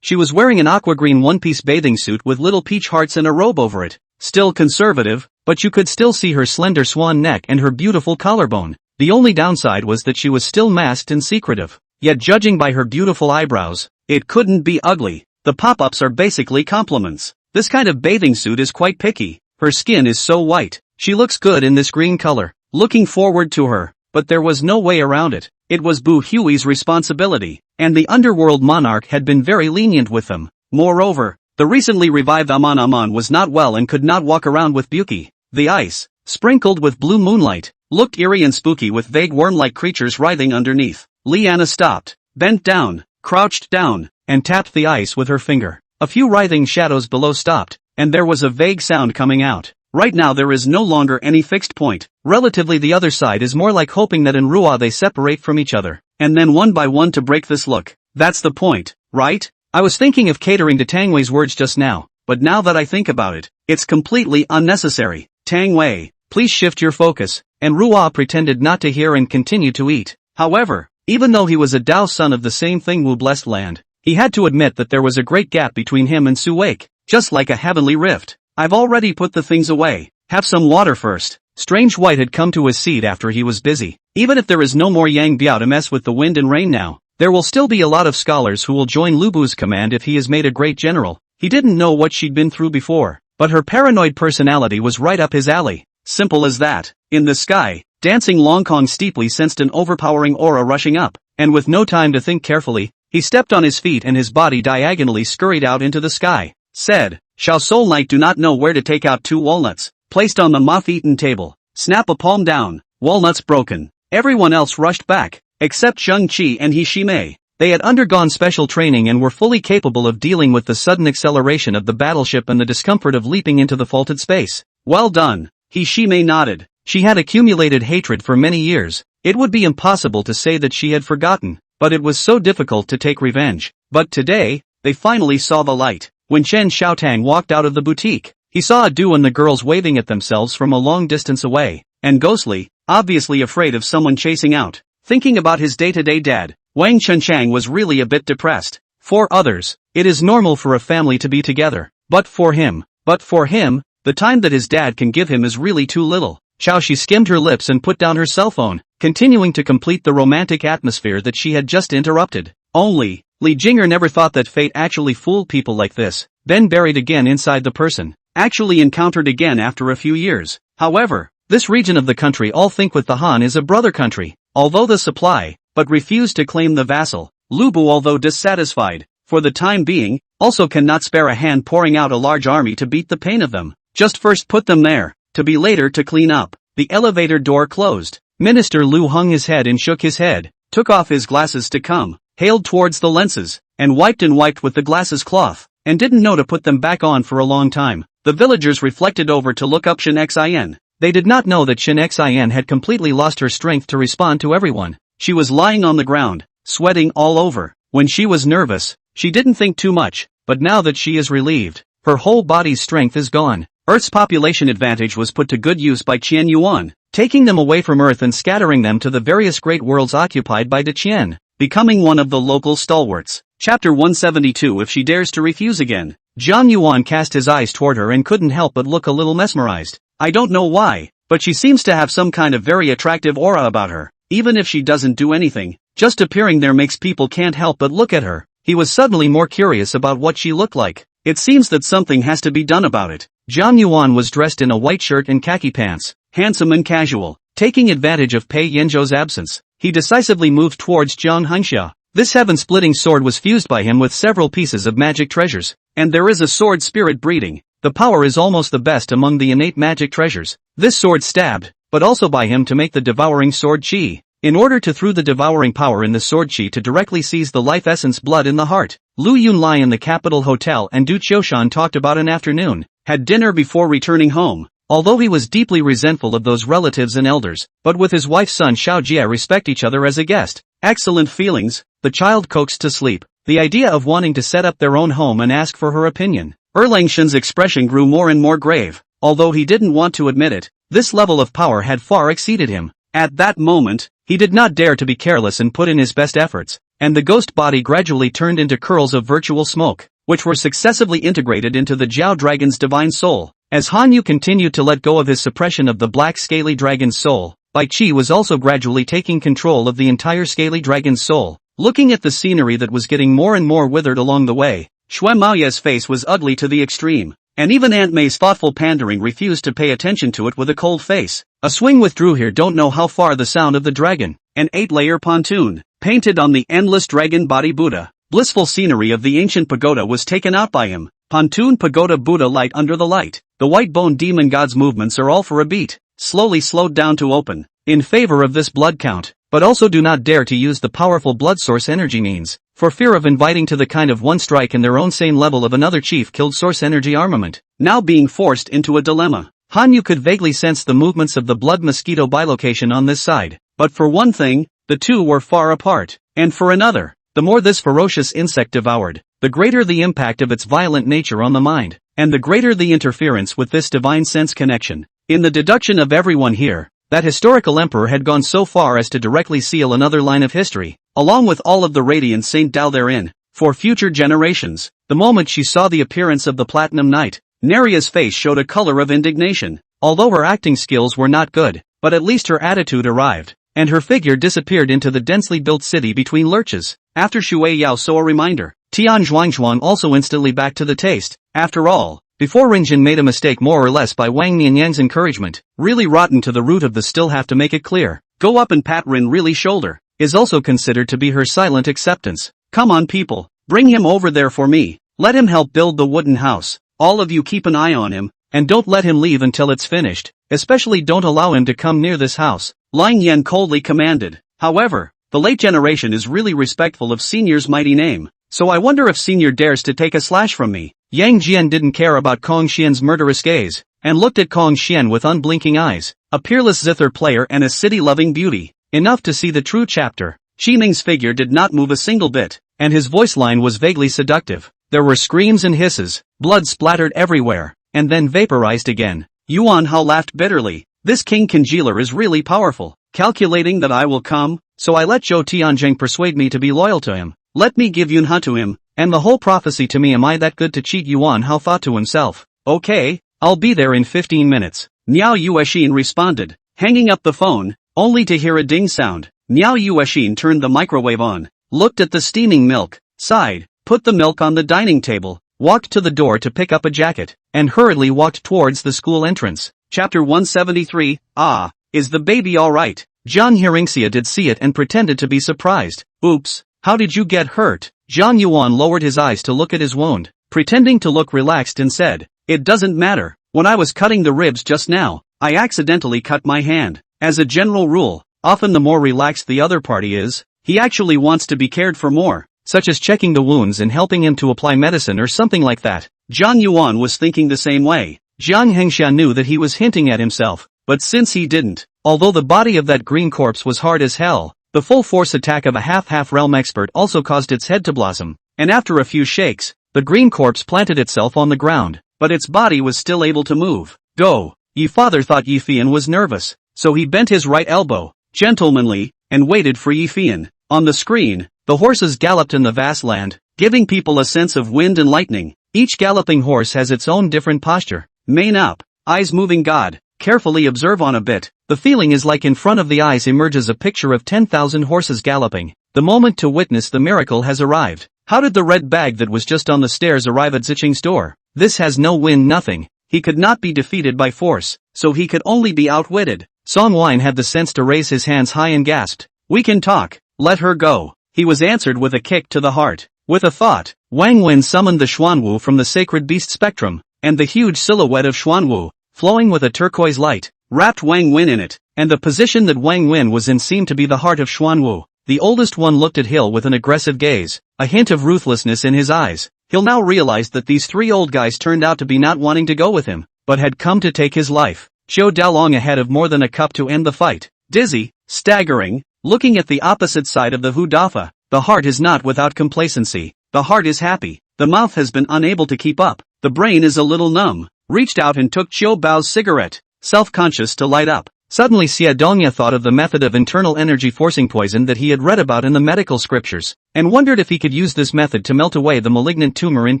She was wearing an aqua green one-piece bathing suit with little peach hearts and a robe over it. Still conservative, but you could still see her slender swan neck and her beautiful collarbone. The only downside was that she was still masked and secretive. Yet judging by her beautiful eyebrows, it couldn't be ugly. The pop-ups are basically compliments. This kind of bathing suit is quite picky. Her skin is so white. She looks good in this green color. Looking forward to her, but there was no way around it. It was Bu Hui's responsibility, and the underworld monarch had been very lenient with them. Moreover, the recently revived Aman was not well and could not walk around with Buki. The ice, sprinkled with blue moonlight, looked eerie and spooky with vague worm-like creatures writhing underneath. Liana stopped, bent down, crouched down, and tapped the ice with her finger. A few writhing shadows below stopped, and there was a vague sound coming out. Right now there is no longer any fixed point. Relatively the other side is more like hoping that in Ruo they separate from each other, and then one by one to break this look. That's the point, right? I was thinking of catering to Tang Wei's words just now, but now that I think about it, it's completely unnecessary. Tang Wei, please shift your focus, and Ruo pretended not to hear and continued to eat. However, even though he was a Dao son of the same thing Wu blessed land, he had to admit that there was a great gap between him and Su Wake, just like a heavenly rift. I've already put the things away. Have some water first. Strange White had come to his seat after he was busy. Even if there is no more Yang Biao to mess with the wind and rain now, there will still be a lot of scholars who will join Lu Bu's command if he is made a great general. He didn't know what she'd been through before, but her paranoid personality was right up his alley. Simple as that. In the sky, dancing Long Kong steeply sensed an overpowering aura rushing up, and with no time to think carefully, he stepped on his feet and his body diagonally scurried out into the sky. Said, Shao Soul Knight do not know where to take out 2 walnuts, placed on the moth-eaten table. Snap a palm down, walnuts broken. Everyone else rushed back, except Shang-Chi and He Shimei. They had undergone special training and were fully capable of dealing with the sudden acceleration of the battleship and the discomfort of leaping into the faulted space. Well done. He Shimei nodded. She had accumulated hatred for many years. It would be impossible to say that she had forgotten, but it was so difficult to take revenge. But today, they finally saw the light. When Chen Xiaotang walked out of the boutique, he saw Adu and the girls waving at themselves from a long distance away, and ghostly, obviously afraid of someone chasing out. Thinking about his day-to-day dad, Wang Chunchang was really a bit depressed. For others, it is normal for a family to be together, but for him, the time that his dad can give him is really too little. She skimmed her lips and put down her cell phone, continuing to complete the romantic atmosphere that she had just interrupted. Only, Li Jinger never thought that fate actually fooled people like this, then buried again inside the person, actually encountered again after a few years. However, this region of the country all think with the Han is a brother country, although the supply, but refuse to claim the vassal. Lu Bu, although dissatisfied, for the time being, also cannot spare a hand pouring out a large army to beat the pain of them. Just first put them there, to be later to clean up. The elevator door closed. Minister Lu hung his head and shook his head, took off his glasses to come, hailed towards the lenses, and wiped with the glasses cloth, and didn't know to put them back on for a long time. The villagers reflected over to look up Shin Xin. They did not know that Shin Xin had completely lost her strength to respond to everyone. She was lying on the ground, sweating all over. When she was nervous, she didn't think too much, but now that she is relieved, her whole body's strength is gone. Earth's population advantage was put to good use by Qian Yuan, taking them away from Earth and scattering them to the various great worlds occupied by De Qian, becoming one of the local stalwarts. Chapter 172. If she dares to refuse again. Jiang Yuan cast his eyes toward her and couldn't help but look a little mesmerized. I don't know why, but she seems to have some kind of very attractive aura about her. Even if she doesn't do anything, Just appearing there makes people can't help but look at her. He was suddenly more curious about what she looked like. It seems that something has to be done about it. Zhang Yuan was dressed in a white shirt and khaki pants, handsome and casual. Taking advantage of Pei Yanzhou's absence, he decisively moved towards Hearingxia. This heaven-splitting sword was fused by him with several pieces of magic treasures, and there is a sword spirit breeding. The power is almost the best among the innate magic treasures. This sword stabbed, but also by him to make the devouring sword chi. In order to through the devouring power in the sword chi to directly seize the life essence blood in the heart. Lu Yunlai in the capital hotel and Du Qiushan talked about an afternoon, had dinner before returning home. Although he was deeply resentful of those relatives and elders, but with his wife's son Xiao Jie respect each other as a guest. Excellent feelings, the child coaxed to sleep. The idea of wanting to set up their own home and ask for her opinion. Erlangshen's expression grew more and more grave, although he didn't want to admit it. This level of power had far exceeded him. At that moment, he did not dare to be careless and put in his best efforts, and the ghost body gradually turned into curls of virtual smoke, which were successively integrated into the Zhao dragon's divine soul. As Han Yu continued to let go of his suppression of the black scaly dragon's soul, Bai Qi was also gradually taking control of the entire scaly dragon's soul. Looking at the scenery that was getting more and more withered along the way, Xue Maoye's face was ugly to the extreme, and even Aunt May's thoughtful pandering refused to pay attention to it with a cold face. A swing withdrew here. Don't know how far the sound of the dragon, an 8-layer pontoon, painted on the endless dragon body Buddha. Blissful scenery of the ancient pagoda was taken out by him. Pontoon pagoda Buddha light under the light. The white bone demon god's movements are all for a beat, slowly slowed down to open, in favor of this blood count, but also do not dare to use the powerful blood source energy means, for fear of inviting to the kind of one strike in their own same level of another chief killed source energy armament, now being forced into a dilemma. Han Yu could vaguely sense the movements of the blood mosquito bilocation on this side, but for one thing, the two were far apart, and for another, the more this ferocious insect devoured, the greater the impact of its violent nature on the mind, and the greater the interference with this divine sense connection. In the deduction of everyone here, that historical emperor had gone so far as to directly seal another line of history, along with all of the radiant Saint Dao therein, for future generations. The moment she saw the appearance of the Platinum Knight, Neria's face showed a color of indignation. Although her acting skills were not good, but at least her attitude arrived, and her figure disappeared into the densely built city between lurches. After Shui Yao saw a reminder, Tian Zhuangzhuang also instantly back to the taste. After all, before Ringjin made a mistake more or less by Wang Nianyang's encouragement, really rotten to the root of the still have to make it clear. Go up and pat Rin really shoulder, is also considered to be her silent acceptance. Come on people, bring him over there for me. Let him help build the wooden house. All of you keep an eye on him, and don't let him leave until it's finished. Especially don't allow him to come near this house, Lang Yan coldly commanded. However, the late generation is really respectful of Senior's mighty name, so I wonder if Senior dares to take a slash from me. Yang Jian didn't care about Kong Xian's murderous gaze, and looked at Kong Xian with unblinking eyes, a peerless zither player and a city-loving beauty, enough to see the true chapter. Xi Ming's figure did not move a single bit, and his voice line was vaguely seductive. There were screams and hisses, blood splattered everywhere, and then vaporized again. Yuan Hao laughed bitterly. This King Congealer is really powerful, calculating that I will come, so I let Zhou Tianzheng persuade me to be loyal to him. Let me give Yun He to him, and the whole prophecy to me. Am I that good to cheat? Yuan Hao thought to himself. Okay, I'll be there in 15 minutes. Niao Yuexin responded, hanging up the phone, only to hear a ding sound. Niao Yuexin turned the microwave on, looked at the steaming milk, sighed, put the milk on the dining table, walked to the door to pick up a jacket, and hurriedly walked towards the school entrance. Chapter 173, Ah, is the baby alright? Zhang Hearingxia did see it and pretended to be surprised. Oops, how did you get hurt? Zhang Yuan lowered his eyes to look at his wound, pretending to look relaxed and said, it doesn't matter. When I was cutting the ribs just now, I accidentally cut my hand. As a general rule, often the more relaxed the other party is, he actually wants to be cared for more, such as checking the wounds and helping him to apply medicine or something like that. Zhang Yuan was thinking the same way. Jiang Hengsha knew that he was hinting at himself, but since he didn't, although the body of that green corpse was hard as hell, the full force attack of a half realm expert also caused its head to blossom, and after a few shakes, the green corpse planted itself on the ground, but its body was still able to move. Go! Yi father thought Yi Fian was nervous, so he bent his right elbow, gentlemanly, and waited for Yi Fian. On the screen, the horses galloped in the vast land, giving people a sense of wind and lightning. Each galloping horse has its own different posture. Mane up, eyes moving. God, carefully observe on a bit. The feeling is like in front of the eyes emerges a picture of 10,000 horses galloping. The moment to witness the miracle has arrived. How did the red bag that was just on the stairs arrive at Ziqing's door? This has no win nothing. He could not be defeated by force, so he could only be outwitted. Song Wine had the sense to raise his hands high and gasped, "We can talk, let her go." He was answered with a kick to the heart. With a thought, Wang Wen summoned the Xuanwu from the sacred beast spectrum, and the huge silhouette of Xuanwu, flowing with a turquoise light, wrapped Wang Wen in it, and the position that Wang Wen was in seemed to be the heart of Xuanwu. The oldest one looked at Hill with an aggressive gaze, a hint of ruthlessness in his eyes. Hill now realized that these three old guys turned out to be not wanting to go with him, but had come to take his life. Xiao Dalong ahead of more than a cup to end the fight. Dizzy, staggering, looking at the opposite side of the Hudafa. The heart is not without complacency. The heart is happy. The mouth has been unable to keep up. The brain is a little numb. Reached out and took Qiu Bao's cigarette, self-conscious to light up. Suddenly Xia Dongya thought of the method of internal energy forcing poison that he had read about in the medical scriptures, and wondered if he could use this method to melt away the malignant tumor in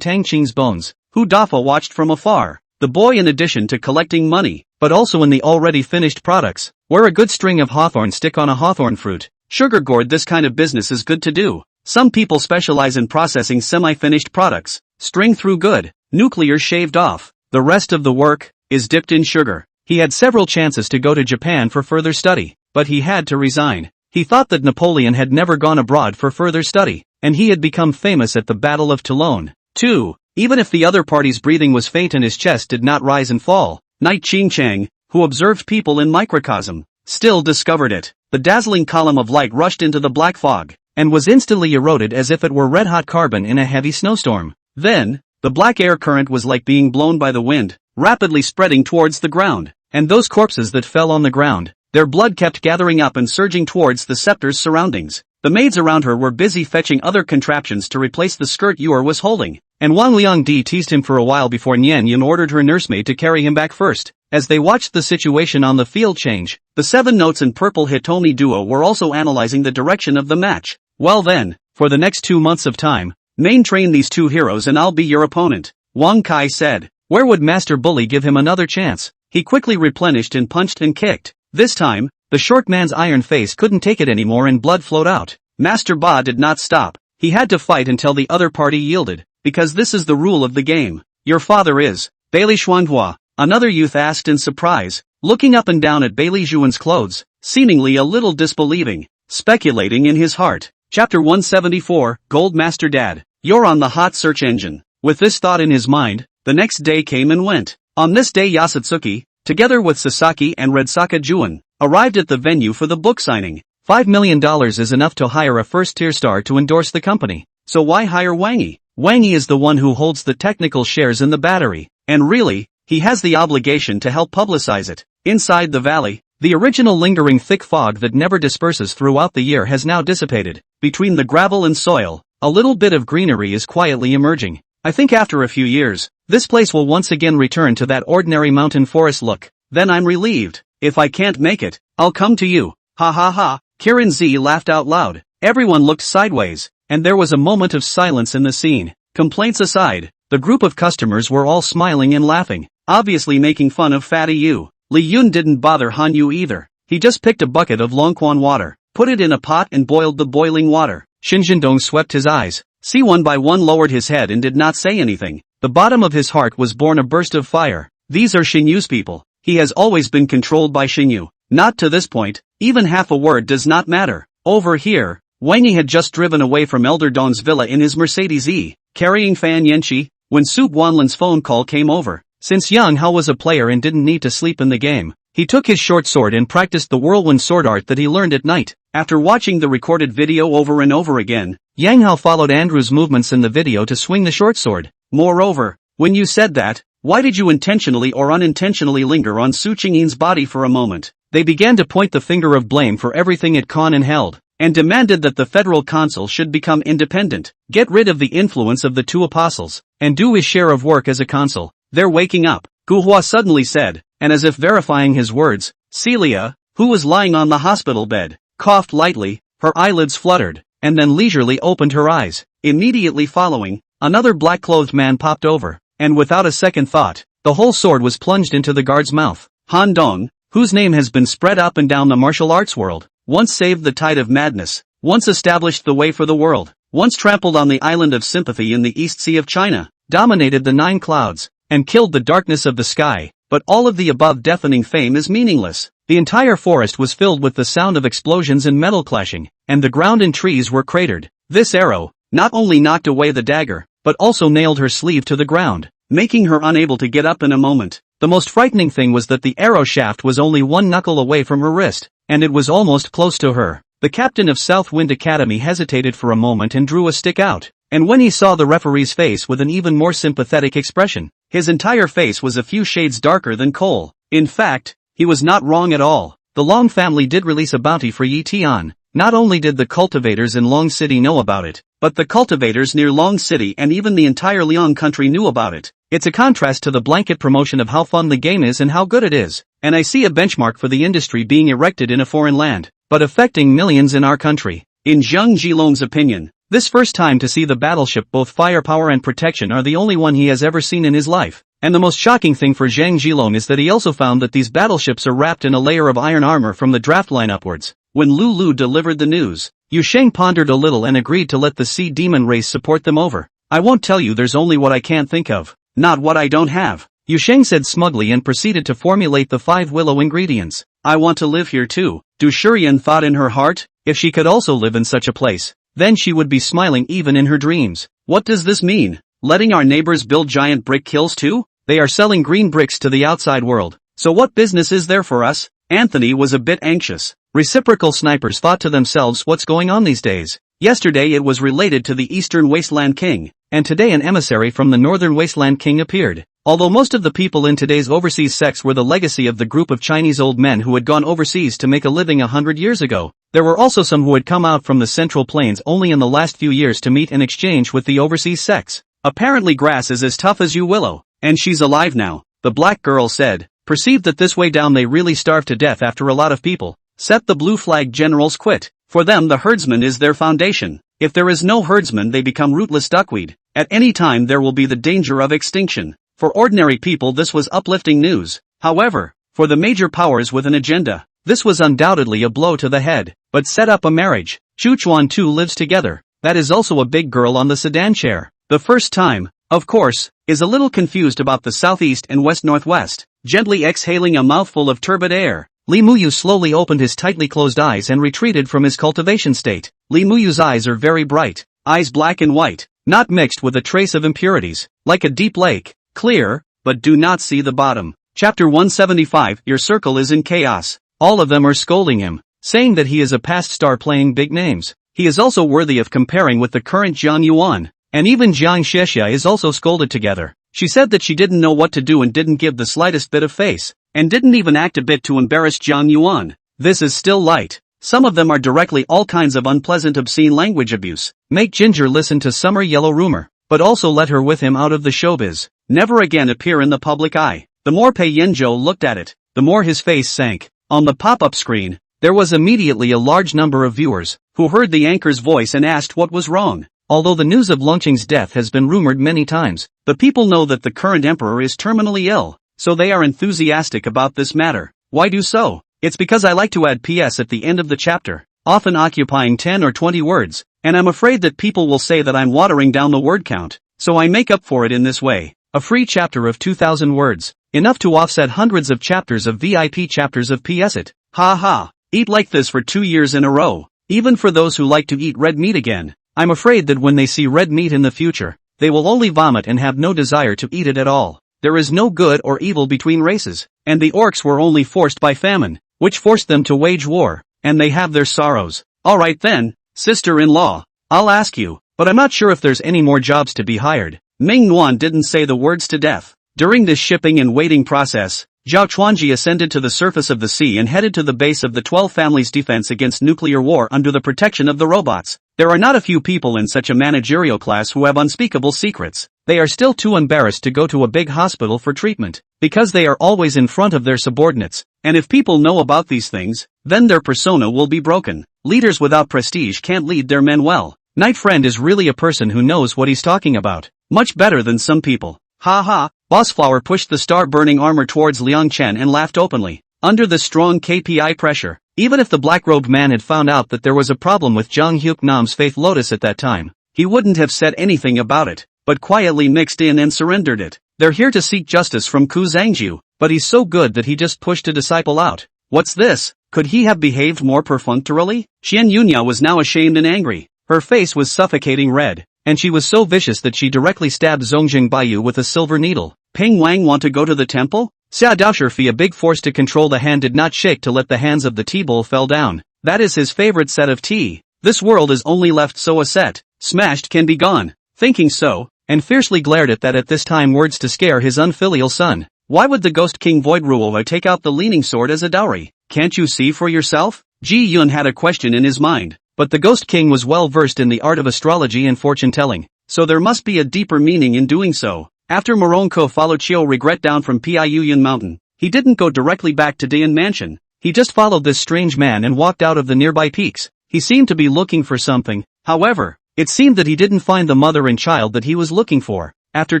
Tang Qing's bones. Hu Dafa watched from afar. The boy, in addition to collecting money, but also in the already finished products, where a good string of hawthorn stick on a hawthorn fruit. Sugar gourd, this kind of business is good to do. Some people specialize in processing semi-finished products, string through good, nuclear shaved off. The rest of the work is dipped in sugar. He had several chances to go to Japan for further study, but he had to resign. He thought that Napoleon had never gone abroad for further study, and he had become famous at the Battle of Toulon. 2. Even if the other party's breathing was faint and his chest did not rise and fall, Knight Qingchang, who observed people in microcosm, still discovered it. The dazzling column of light rushed into the black fog, and was instantly eroded as if it were red-hot carbon in a heavy snowstorm. Then, the black air current was like being blown by the wind, rapidly spreading towards the ground. And those corpses that fell on the ground, their blood kept gathering up and surging towards the scepter's surroundings. The maids around her were busy fetching other contraptions to replace the skirt Yuer was holding, and Wang Liangdi teased him for a while before Nian Yun ordered her nursemaid to carry him back first. As they watched the situation on the field change, the Seven Notes and Purple Hitomi duo were also analyzing the direction of the match. Well then, for the next 2 months of time, main train these two heroes and I'll be your opponent, Wang Kai said. Where would Master Bully give him another chance? He quickly replenished and punched and kicked. This time, the short man's iron face couldn't take it anymore and blood flowed out. Master Ba did not stop. He had to fight until the other party yielded, because this is the rule of the game. Your father is Bailey Xuanhua, another youth asked in surprise, looking up and down at Bailey Zhuan's clothes, seemingly a little disbelieving, speculating in his heart. Chapter 174, Gold Master Dad, you're on the hot search engine. With this thought in his mind, the next day came and went. On this day Yasutsuki, together with Sasaki and Redsaka Juan, arrived at the venue for the book signing. $5 million is enough to hire a first-tier star to endorse the company. So why hire Wangi? Wangi is the one who holds the technical shares in the battery, and really, he has the obligation to help publicize it. Inside the valley, the original lingering thick fog that never disperses throughout the year has now dissipated. Between the gravel and soil, a little bit of greenery is quietly emerging. I think after a few years, this place will once again return to that ordinary mountain forest look. Then I'm relieved. If I can't make it, I'll come to you. Ha ha ha. Kirin Z laughed out loud. Everyone looked sideways, and there was a moment of silence in the scene. Complaints aside, the group of customers were all smiling and laughing, obviously making fun of Fatty Yu. Li Yun didn't bother Han Yu either. He just picked a bucket of Longquan water, put it in a pot and boiled the boiling water. Xin Zhendong swept his eyes. Si one by one lowered his head and did not say anything. The bottom of his heart was born a burst of fire. These are Xinyu's people. He has always been controlled by Xinyu. Not to this point. Even half a word does not matter. Over here, Wangi had just driven away from Elder Dong's villa in his Mercedes E, carrying Fan Yanqi, when Su Guanlin's phone call came over. Since Yang Hao was a player and didn't need to sleep in the game, he took his short sword and practiced the whirlwind sword art that he learned at night. After watching the recorded video over and over again, Yang Hao followed Andrew's movements in the video to swing the short sword. Moreover, when you said that, why did you intentionally or unintentionally linger on Su Qingyin's body for a moment? They began to point the finger of blame for everything it con and held, and demanded that the federal consul should become independent, get rid of the influence of the two apostles, and do his share of work as a consul. They're waking up, Gu Hua suddenly said, and as if verifying his words, Celia, who was lying on the hospital bed, coughed lightly, her eyelids fluttered, and then leisurely opened her eyes. Immediately following, another black-clothed man popped over, and without a second thought, the whole sword was plunged into the guard's mouth. Han Dong, whose name has been spread up and down the martial arts world, once saved the tide of madness. once established the way for the world, once trampled on the island of sympathy in the East Sea of China, dominated the 9 clouds, and killed the darkness of the sky. But all of the above deafening fame is meaningless. The entire forest was filled with the sound of explosions and metal clashing, and the ground and trees were cratered. This arrow not only knocked away the dagger, but also nailed her sleeve to the ground, making her unable to get up in a moment. The most frightening thing was that the arrow shaft was only 1 knuckle away from her wrist, and it was almost close to her. The captain of South Wind Academy hesitated for a moment and drew a stick out, and when he saw the referee's face with an even more sympathetic expression, his entire face was a few shades darker than coal. In fact, he was not wrong at all. The Long family did release a bounty for Yi Tian. Not only did the cultivators in Long City know about it, but the cultivators near Long City and even the entire Liang country knew about it. It's a contrast to the blanket promotion of how fun the game is and how good it is, and I see a benchmark for the industry being erected in a foreign land, but affecting millions in our country. In Zhang Jilong's opinion, this first time to see the battleship both firepower and protection are the only one he has ever seen in his life. And the most shocking thing for Zhang Jilong is that he also found that these battleships are wrapped in a layer of iron armor from the draft line upwards. When Lulu delivered the news, Yu Sheng pondered a little and agreed to let the sea demon race support them over. I won't tell you, there's only what I can't think of, not what I don't have, Yu Sheng said smugly and proceeded to formulate the 5 willow ingredients. I want to live here too, Du Shurian thought in her heart. If she could also live in such a place, then she would be smiling even in her dreams. What does this mean? Letting our neighbors build giant brick kilns too? They are selling green bricks to the outside world, so what business is there for us? Anthony was a bit anxious. Reciprocal snipers thought to themselves, what's going on these days? Yesterday it was related to the Eastern Wasteland King, and today an emissary from the Northern Wasteland King appeared. Although most of the people in today's overseas sects were the legacy of the group of Chinese old men who had gone overseas to make a living 100 years ago, there were also some who had come out from the Central Plains only in the last few years to meet and exchange with the overseas sects. Apparently grass is as tough as you willow, and she's alive now, the black girl said. Perceived that this way down they really starve to death after a lot of people. Set the blue flag generals quit. For them the herdsman is their foundation. If there is no herdsman they become rootless duckweed. At any time there will be the danger of extinction. For ordinary people this was uplifting news. However, for the major powers with an agenda, this was undoubtedly a blow to the head. But set up a marriage. Chu Chuan too lives together. That is also a big girl on the sedan chair. The first time, of course, is a little confused about the southeast and west-northwest. Gently exhaling a mouthful of turbid air, Li Muyu slowly opened his tightly closed eyes and retreated from his cultivation state. Li Muyu's eyes are very bright, eyes black and white, not mixed with a trace of impurities, like a deep lake, clear, but do not see the bottom. Chapter 175. Your circle is in chaos. All of them are scolding him, saying that he is a past star playing big names. He is also worthy of comparing with the current Jiang Yuan, and even Jiang Xixia is also scolded together. She said that she didn't know what to do and didn't give the slightest bit of face, and didn't even act a bit to embarrass Jiang Yuan. This is still light. Some of them are directly all kinds of unpleasant obscene language abuse. Make Ginger listen to Summer Yellow Rumor, but also let her with him out of the showbiz. Never again appear in the public eye. The more Pei Yanzhou looked at it, the more his face sank. On the pop-up screen, there was immediately a large number of viewers, who heard the anchor's voice and asked what was wrong. Although the news of Longqing's death has been rumored many times, the people know that the current emperor is terminally ill, so they are enthusiastic about this matter. Why do so? It's because I like to add PS at the end of the chapter, often occupying 10 or 20 words, and I'm afraid that people will say that I'm watering down the word count, so I make up for it in this way. A free chapter of 2,000 words, enough to offset hundreds of chapters of VIP chapters of PS it. Ha ha, eat like this for 2 years in a row, even for those who like to eat red meat again. I'm afraid that when they see red meat in the future, they will only vomit and have no desire to eat it at all. There is no good or evil between races, and the orcs were only forced by famine, which forced them to wage war, and they have their sorrows. Alright then, sister-in-law, I'll ask you, but I'm not sure if there's any more jobs to be hired. Ming Nuan didn't say the words to death. During this shipping and waiting process, Zhao Chuanji ascended to the surface of the sea and headed to the base of the 12 Families' defense against nuclear war under the protection of the robots. There are not a few people in such a managerial class who have unspeakable secrets. They are still too embarrassed to go to a big hospital for treatment, because they are always in front of their subordinates, and if people know about these things, then their persona will be broken. Leaders without prestige can't lead their men well. Night Friend is really a person who knows what he's talking about, much better than some people. Ha ha, Bossflower pushed the star-burning armor towards Liang Chen and laughed openly. Under the strong KPI pressure, Even if the black-robed man had found out that there was a problem with Jiang Hyuk-nam's Faith Lotus at that time, he wouldn't have said anything about it, but quietly mixed in and surrendered it. They're here to seek justice from Ku Zhangju, but he's so good that he just pushed a disciple out. What's this? Could he have behaved more perfunctorily? Xian Yunya was now ashamed and angry. Her face was suffocating red, and she was so vicious that she directly stabbed Zongjing Baiyu with a silver needle. Peng Wang want to go to the temple? Xia Daoshi, a big force to control the hand, did not shake to let the hands of the tea bowl fell down. That is his favorite set of tea. This world is only left so a set. Smashed can be gone. Thinking so, and fiercely glared at that at this time words to scare his unfilial son. Why would the Ghost King Void Ruler take out the leaning sword as a dowry? Can't you see for yourself? Ji Yun had a question in his mind, but the Ghost King was well versed in the art of astrology and fortune-telling, so there must be a deeper meaning in doing so. After Moronko followed Chiu Regret down from Piayuyan Mountain, he didn't go directly back to Dayan Mansion. He just followed this strange man and walked out of the nearby peaks. He seemed to be looking for something. However, it seemed that he didn't find the mother and child that he was looking for. After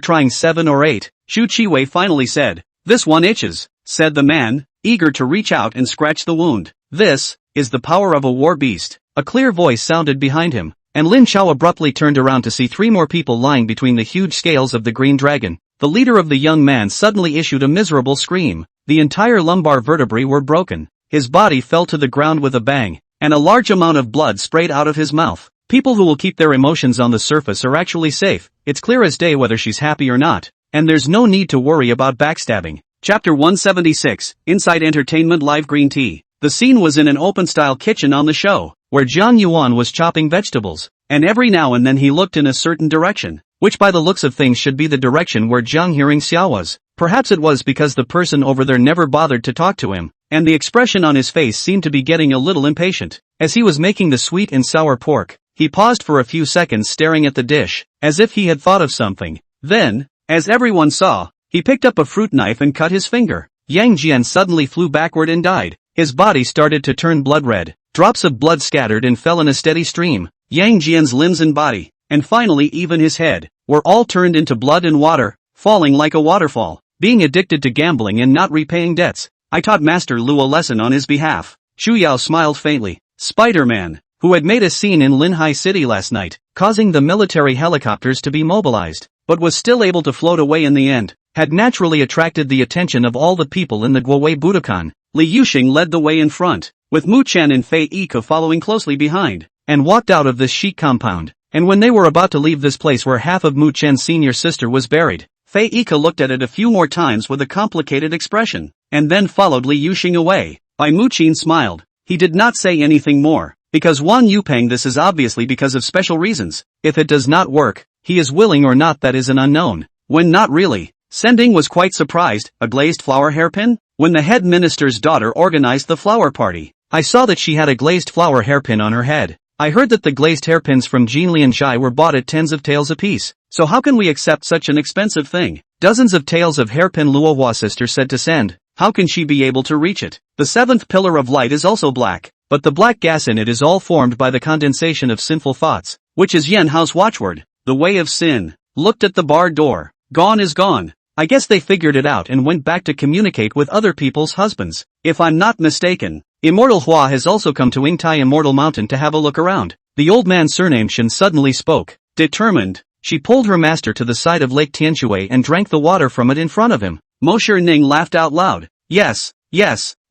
trying 7 or 8, Shu Chiwei finally said, "This one itches," said the man, eager to reach out and scratch the wound. "This is the power of a war beast." A clear voice sounded behind him, and Lin Chao abruptly turned around to see 3 more people lying between the huge scales of the green dragon. The leader of the young man suddenly issued a miserable scream. The entire lumbar vertebrae were broken. His body fell to the ground with a bang, and a large amount of blood sprayed out of his mouth. People who will keep their emotions on the surface are actually safe. It's clear as day whether she's happy or not, and there's no need to worry about backstabbing. Chapter 176, Inside Entertainment Live Green Tea. The scene was in an open-style kitchen on the show, where Jiang Yuan was chopping vegetables, and every now and then he looked in a certain direction, which by the looks of things should be the direction where Jiang Hearingxia was. Perhaps it was because the person over there never bothered to talk to him, and the expression on his face seemed to be getting a little impatient. As he was making the sweet and sour pork, he paused for a few seconds staring at the dish, as if he had thought of something. Then, as everyone saw, he picked up a fruit knife and cut his finger. Yang Jian suddenly flew backward and died. His body started to turn blood red. Drops of blood scattered and fell in a steady stream. Yang Jian's limbs and body, and finally even his head, were all turned into blood and water, falling like a waterfall. Being addicted to gambling and not repaying debts, I taught Master Lu a lesson on his behalf. Shu Yao smiled faintly. Spider-Man, who had made a scene in Linhai City last night, causing the military helicopters to be mobilized, but was still able to float away in the end, had naturally attracted the attention of all the people in the Guowei Budokan. Li Yuxing led the way in front, with Mu Chen and Fei Yika following closely behind, and walked out of this chic compound. And when they were about to leave this place where half of Mu Chen's senior sister was buried, Fei Yika looked at it a few more times with a complicated expression, and then followed Li Yuxing away. Mu Chen smiled. He did not say anything more, because Wan Yupeng, this is obviously because of special reasons. If it does not work, he is willing or not, that is an unknown. When not really, Sending was quite surprised. A glazed flower hairpin? When the head minister's daughter organized the flower party, I saw that she had a glazed flower hairpin on her head. I heard that the glazed hairpins from Jinlian Shai were bought at tens of taels apiece. So how can we accept such an expensive thing? Dozens of taels of hairpin, Luohua's sister said to Send. How can she be able to reach it? The seventh pillar of light is also black, but the black gas in it is all formed by the condensation of sinful thoughts, which is Yen Hao's watchword. The way of sin. Looked at the barred door. Gone is gone. I guess they figured it out and went back to communicate with other people's husbands. If I'm not mistaken, Immortal Hua has also come to Yingtai Immortal Mountain to have a look around. The old man surnamed Shen suddenly spoke. Determined, she pulled her master to the side of Lake Tianshui and drank the water from it in front of him. Mosher Ning laughed out loud. Yes,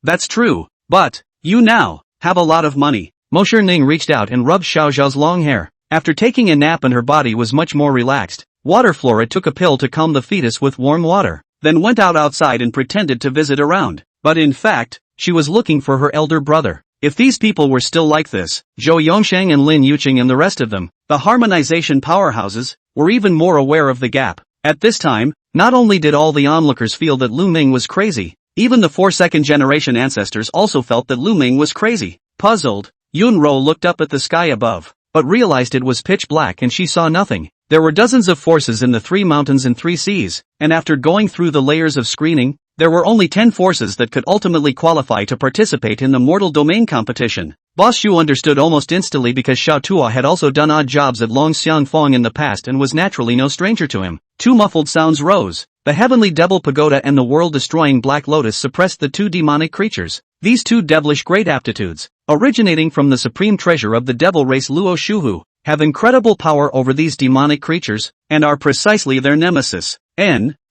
that's true. But, you now, have a lot of money. Mosher Ning reached out and rubbed Xiao Zhao's long hair. After taking a nap and her body was much more relaxed, Water Flora took a pill to calm the fetus with warm water, then went outside and pretended to visit around. But in fact, she was looking for her elder brother. If these people were still like this, Zhou Yongsheng and Lin Yuqing and the rest of them, the harmonization powerhouses, were even more aware of the gap. At this time, not only did all the onlookers feel that Lu Ming was crazy, even the 4 second-generation ancestors also felt that Lu Ming was crazy. Puzzled, Yunro looked up at the sky above, but realized it was pitch black and she saw nothing. There were dozens of forces in the 3 mountains and 3 seas, and after going through the layers of screening, there were only 10 forces that could ultimately qualify to participate in the Mortal Domain competition. Boss Shu understood almost instantly because Xiao Tua had also done odd jobs at Long Xiangfang in the past and was naturally no stranger to him. 2 muffled sounds rose. The Heavenly Devil Pagoda and the world-destroying Black Lotus suppressed the 2 demonic creatures. These two devilish great aptitudes, originating from the supreme treasure of the devil race Luo Shuhu, have incredible power over these demonic creatures, and are precisely their nemesis.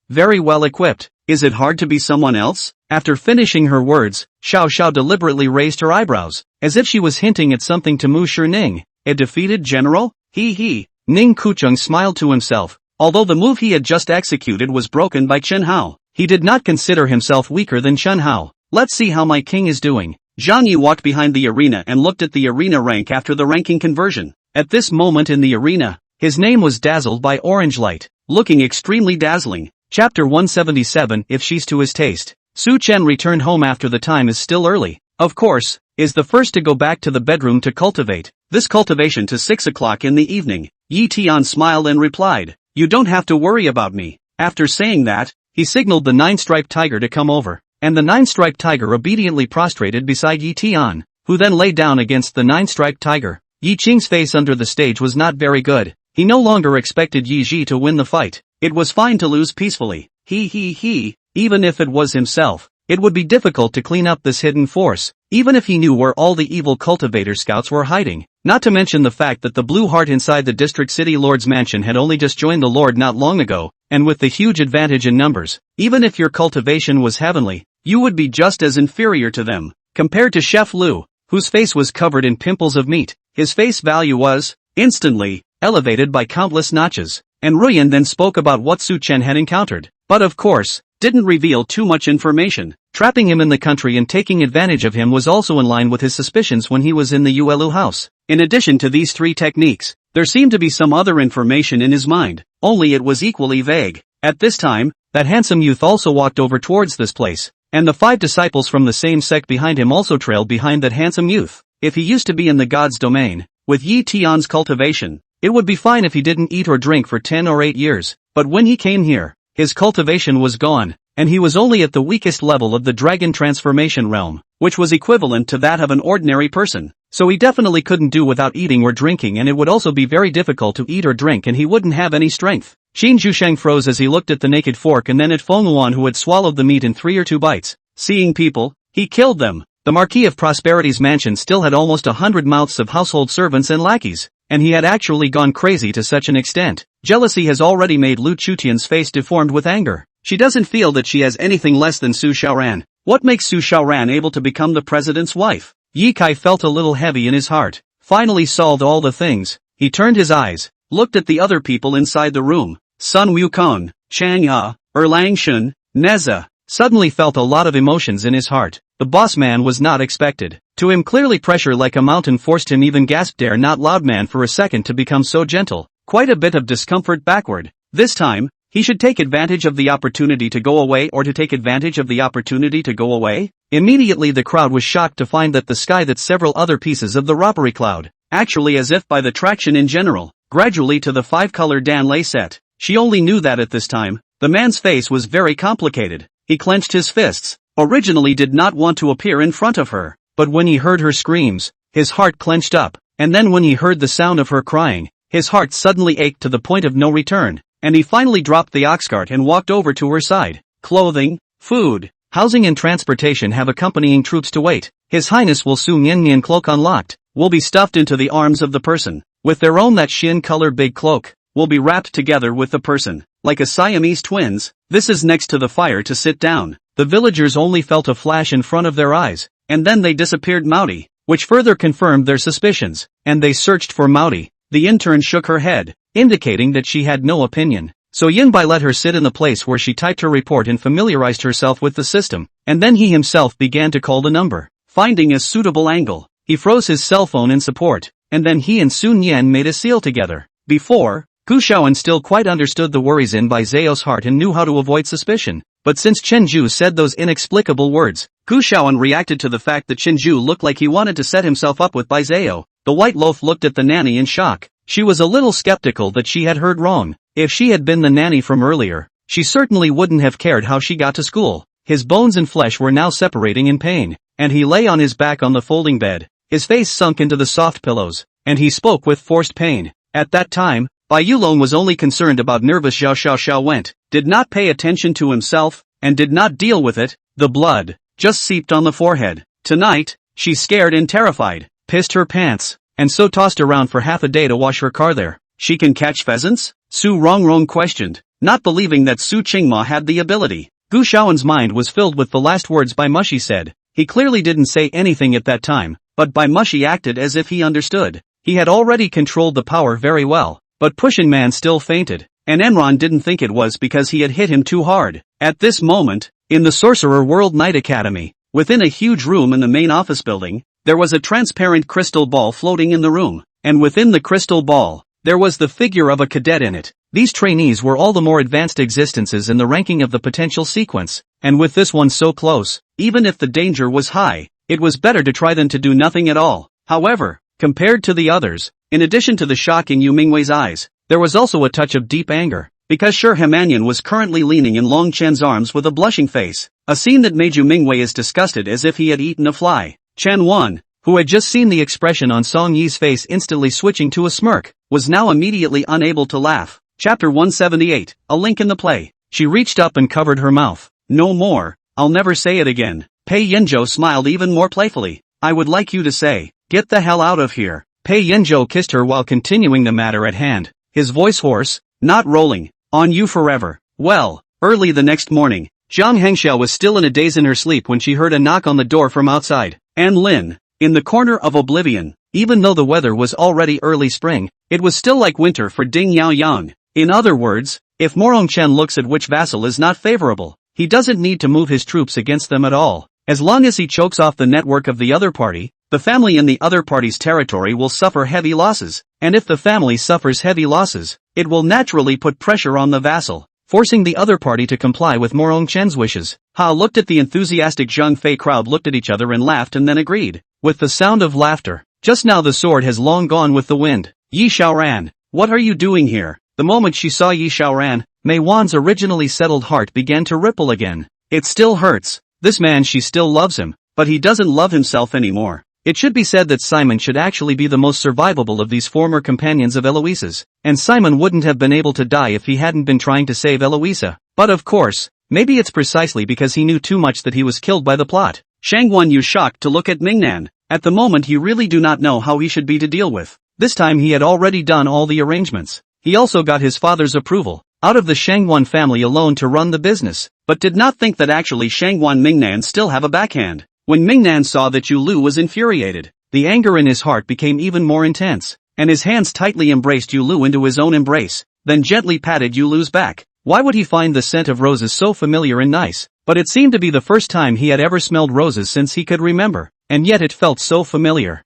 Very well equipped. Is it hard to be someone else? After finishing her words, Xiao Xiao deliberately raised her eyebrows, as if she was hinting at something to Mu Shining. A defeated general? He. Ning Kucheng smiled to himself. Although the move he had just executed was broken by Chen Hao, he did not consider himself weaker than Chen Hao. Let's see how my king is doing. Zhang Yi walked behind the arena and looked at the arena rank after the ranking conversion. At this moment in the arena, his name was dazzled by orange light, looking extremely dazzling. Chapter 177. If she's to his taste. Su Chen returned home after the time is still early. Of course, is the first to go back to the bedroom to cultivate. This cultivation to 6 o'clock in the evening. Yi Tian smiled and replied, "You don't have to worry about me." After saying that, he signaled the 9-striped tiger to come over, and the 9-striped tiger obediently prostrated beside Yi Tian, who then lay down against the 9-striped tiger. Yi Qing's face under the stage was not very good. He no longer expected Yi Ji to win the fight. It was fine to lose peacefully. Even if it was himself, it would be difficult to clean up this hidden force, even if he knew where all the evil cultivator scouts were hiding. Not to mention the fact that the blue heart inside the district city lord's mansion had only just joined the lord not long ago, and with the huge advantage in numbers, even if your cultivation was heavenly, you would be just as inferior to them. Compared to Chef Lu, whose face was covered in pimples of meat, his face value was, instantly, elevated by countless notches. And Ruyan then spoke about what Su Chen had encountered, but of course, didn't reveal too much information. Trapping him in the country and taking advantage of him was also in line with his suspicions when he was in the Yuelu house. In addition to these three techniques, there seemed to be some other information in his mind, only it was equally vague. At this time, that handsome youth also walked over towards this place, and the 5 disciples from the same sect behind him also trailed behind that handsome youth. If he used to be in the god's domain, with Yi Tian's cultivation, it would be fine if he didn't eat or drink for 10 or 8 years, but when he came here, his cultivation was gone, and he was only at the weakest level of the dragon transformation realm, which was equivalent to that of an ordinary person. So he definitely couldn't do without eating or drinking, and it would also be very difficult to eat or drink and he wouldn't have any strength. Qin Zhusheng froze as he looked at the naked fork and then at Feng Luan who had swallowed the meat in 3 or 2 bites. Seeing people, he killed them. The Marquis of Prosperity's mansion still had almost 100 mouths of household servants and lackeys, and he had actually gone crazy to such an extent. Jealousy has already made Lu Chutian's face deformed with anger. She doesn't feel that she has anything less than Su Xiaoran. What makes Su Xiaoran able to become the president's wife? Ye Kai felt a little heavy in his heart. Finally solved all the things, he turned his eyes, looked at the other people inside the room. Sun Wukong, Chang Ya, Erlang Shun, Neza. Suddenly felt a lot of emotions in his heart. The boss man was not expected. To him clearly pressure like a mountain forced him even gasp dare not loud man for a second to become so gentle. Quite a bit of discomfort backward. This time, he should take advantage of the opportunity to go away or to take advantage of the opportunity to go away? Immediately the crowd was shocked to find that the sky that several other pieces of the robbery cloud, actually as if by the traction in general, gradually to the 5-color Dan lay set. She only knew that at this time, the man's face was very complicated. He clenched his fists, originally did not want to appear in front of her, but when he heard her screams, his heart clenched up, and then when he heard the sound of her crying, his heart suddenly ached to the point of no return, and he finally dropped the ox cart and walked over to her side. Clothing, food, housing and transportation have accompanying troops to wait. His Highness will soon Yin cloak unlocked, will be stuffed into the arms of the person, with their own that shin-colored big cloak, will be wrapped together with the person, like a Siamese twins. This is next to the fire to sit down. The villagers only felt a flash in front of their eyes, and then they disappeared Mouty, which further confirmed their suspicions, and they searched for Mouty. The intern shook her head, indicating that she had no opinion. So Yinbai let her sit in the place where she typed her report and familiarized herself with the system, and then he himself began to call the number. Finding a suitable angle, he froze his cell phone in support, and then he and Sun Yan made a seal together. Before, Gu Shaoan still quite understood the worries in by Zhao's heart and knew how to avoid suspicion, but since Chen Zhu said those inexplicable words, Gu Shaoan reacted to the fact that Chen Zhu looked like he wanted to set himself up with Bai Zhao. The white loaf looked at the nanny in shock. She was a little skeptical that she had heard wrong. If she had been the nanny from earlier, she certainly wouldn't have cared how she got to school. His bones and flesh were now separating in pain, and he lay on his back on the folding bed, his face sunk into the soft pillows, and he spoke with forced pain. At that time, Bai Yulong was only concerned about nervous Zhao Xiao went, did not pay attention to himself, and did not deal with it. The blood just seeped on the forehead. Tonight, she's scared and terrified, pissed her pants, and so tossed around for half a day to wash her car there. She can catch pheasants? Su Rongrong questioned, not believing that Su Qingma had the ability. Gu Shaoan's mind was filled with the last words Bai Mushi said. He clearly didn't say anything at that time, but Bai Mushi acted as if he understood. He had already controlled the power very well, but Pushing Man still fainted, and Enron didn't think it was because he had hit him too hard. At this moment, in the Sorcerer World Night Academy, within a huge room in the main office building, there was a transparent crystal ball floating in the room, and within the crystal ball, there was the figure of a cadet in it. These trainees were all the more advanced existences in the ranking of the potential sequence, and with this one so close, even if the danger was high, it was better to try than to do nothing at all. However, compared to the others, in addition to the shock in Yu Mingwei's eyes, there was also a touch of deep anger, because Shi Hemanyan was currently leaning in Long Chen's arms with a blushing face, a scene that made Yu Mingwei as disgusted as if he had eaten a fly. Chen Wan, who had just seen the expression on Song Yi's face instantly switching to a smirk, was now immediately unable to laugh. Chapter 178, A Link in the Play. She reached up and covered her mouth. No more, I'll never say it again. Pei Yanzhou smiled even more playfully. I would like you to say, get the hell out of here. Pei Yanzhou kissed her while continuing the matter at hand, his voice hoarse, not rolling. On you forever. Well, early the next morning, Zhang Hengxiao was still in a daze in her sleep when she heard a knock on the door from outside. An Lin, in the corner of Oblivion, even though the weather was already early spring, it was still like winter for Ding Yao Yang. In other words, if Morong Chen looks at which vassal is not favorable, he doesn't need to move his troops against them at all. As long as he chokes off the network of the other party, the family in the other party's territory will suffer heavy losses, and if the family suffers heavy losses, it will naturally put pressure on the vassal, forcing the other party to comply with Morong Chen's wishes. Ha looked at the enthusiastic Zhang Fei crowd, looked at each other and laughed and then agreed, with the sound of laughter. Just now the sword has long gone with the wind. Yi Xiaoran, what are you doing here? The moment she saw Yi Xiaoran, Mei Wan's originally settled heart began to ripple again. It still hurts. This man, she still loves him, but he doesn't love himself anymore. It should be said that Simon should actually be the most survivable of these former companions of Eloise's, and Simon wouldn't have been able to die if he hadn't been trying to save Eloisa. But of course, maybe it's precisely because he knew too much that he was killed by the plot. Shang Guanyu shocked to look at Mingnan. At the moment he really do not know how he should be to deal with. This time he had already done all the arrangements. He also got his father's approval, out of the Shangguan family alone to run the business, but did not think that actually Shangguan Mingnan still have a backhand. When Mingnan saw that Yu Lu was infuriated, the anger in his heart became even more intense, and his hands tightly embraced Yu Lu into his own embrace, then gently patted Yu Lu's back. Why would he find the scent of roses so familiar and nice? But it seemed to be the first time he had ever smelled roses since he could remember, and yet it felt so familiar.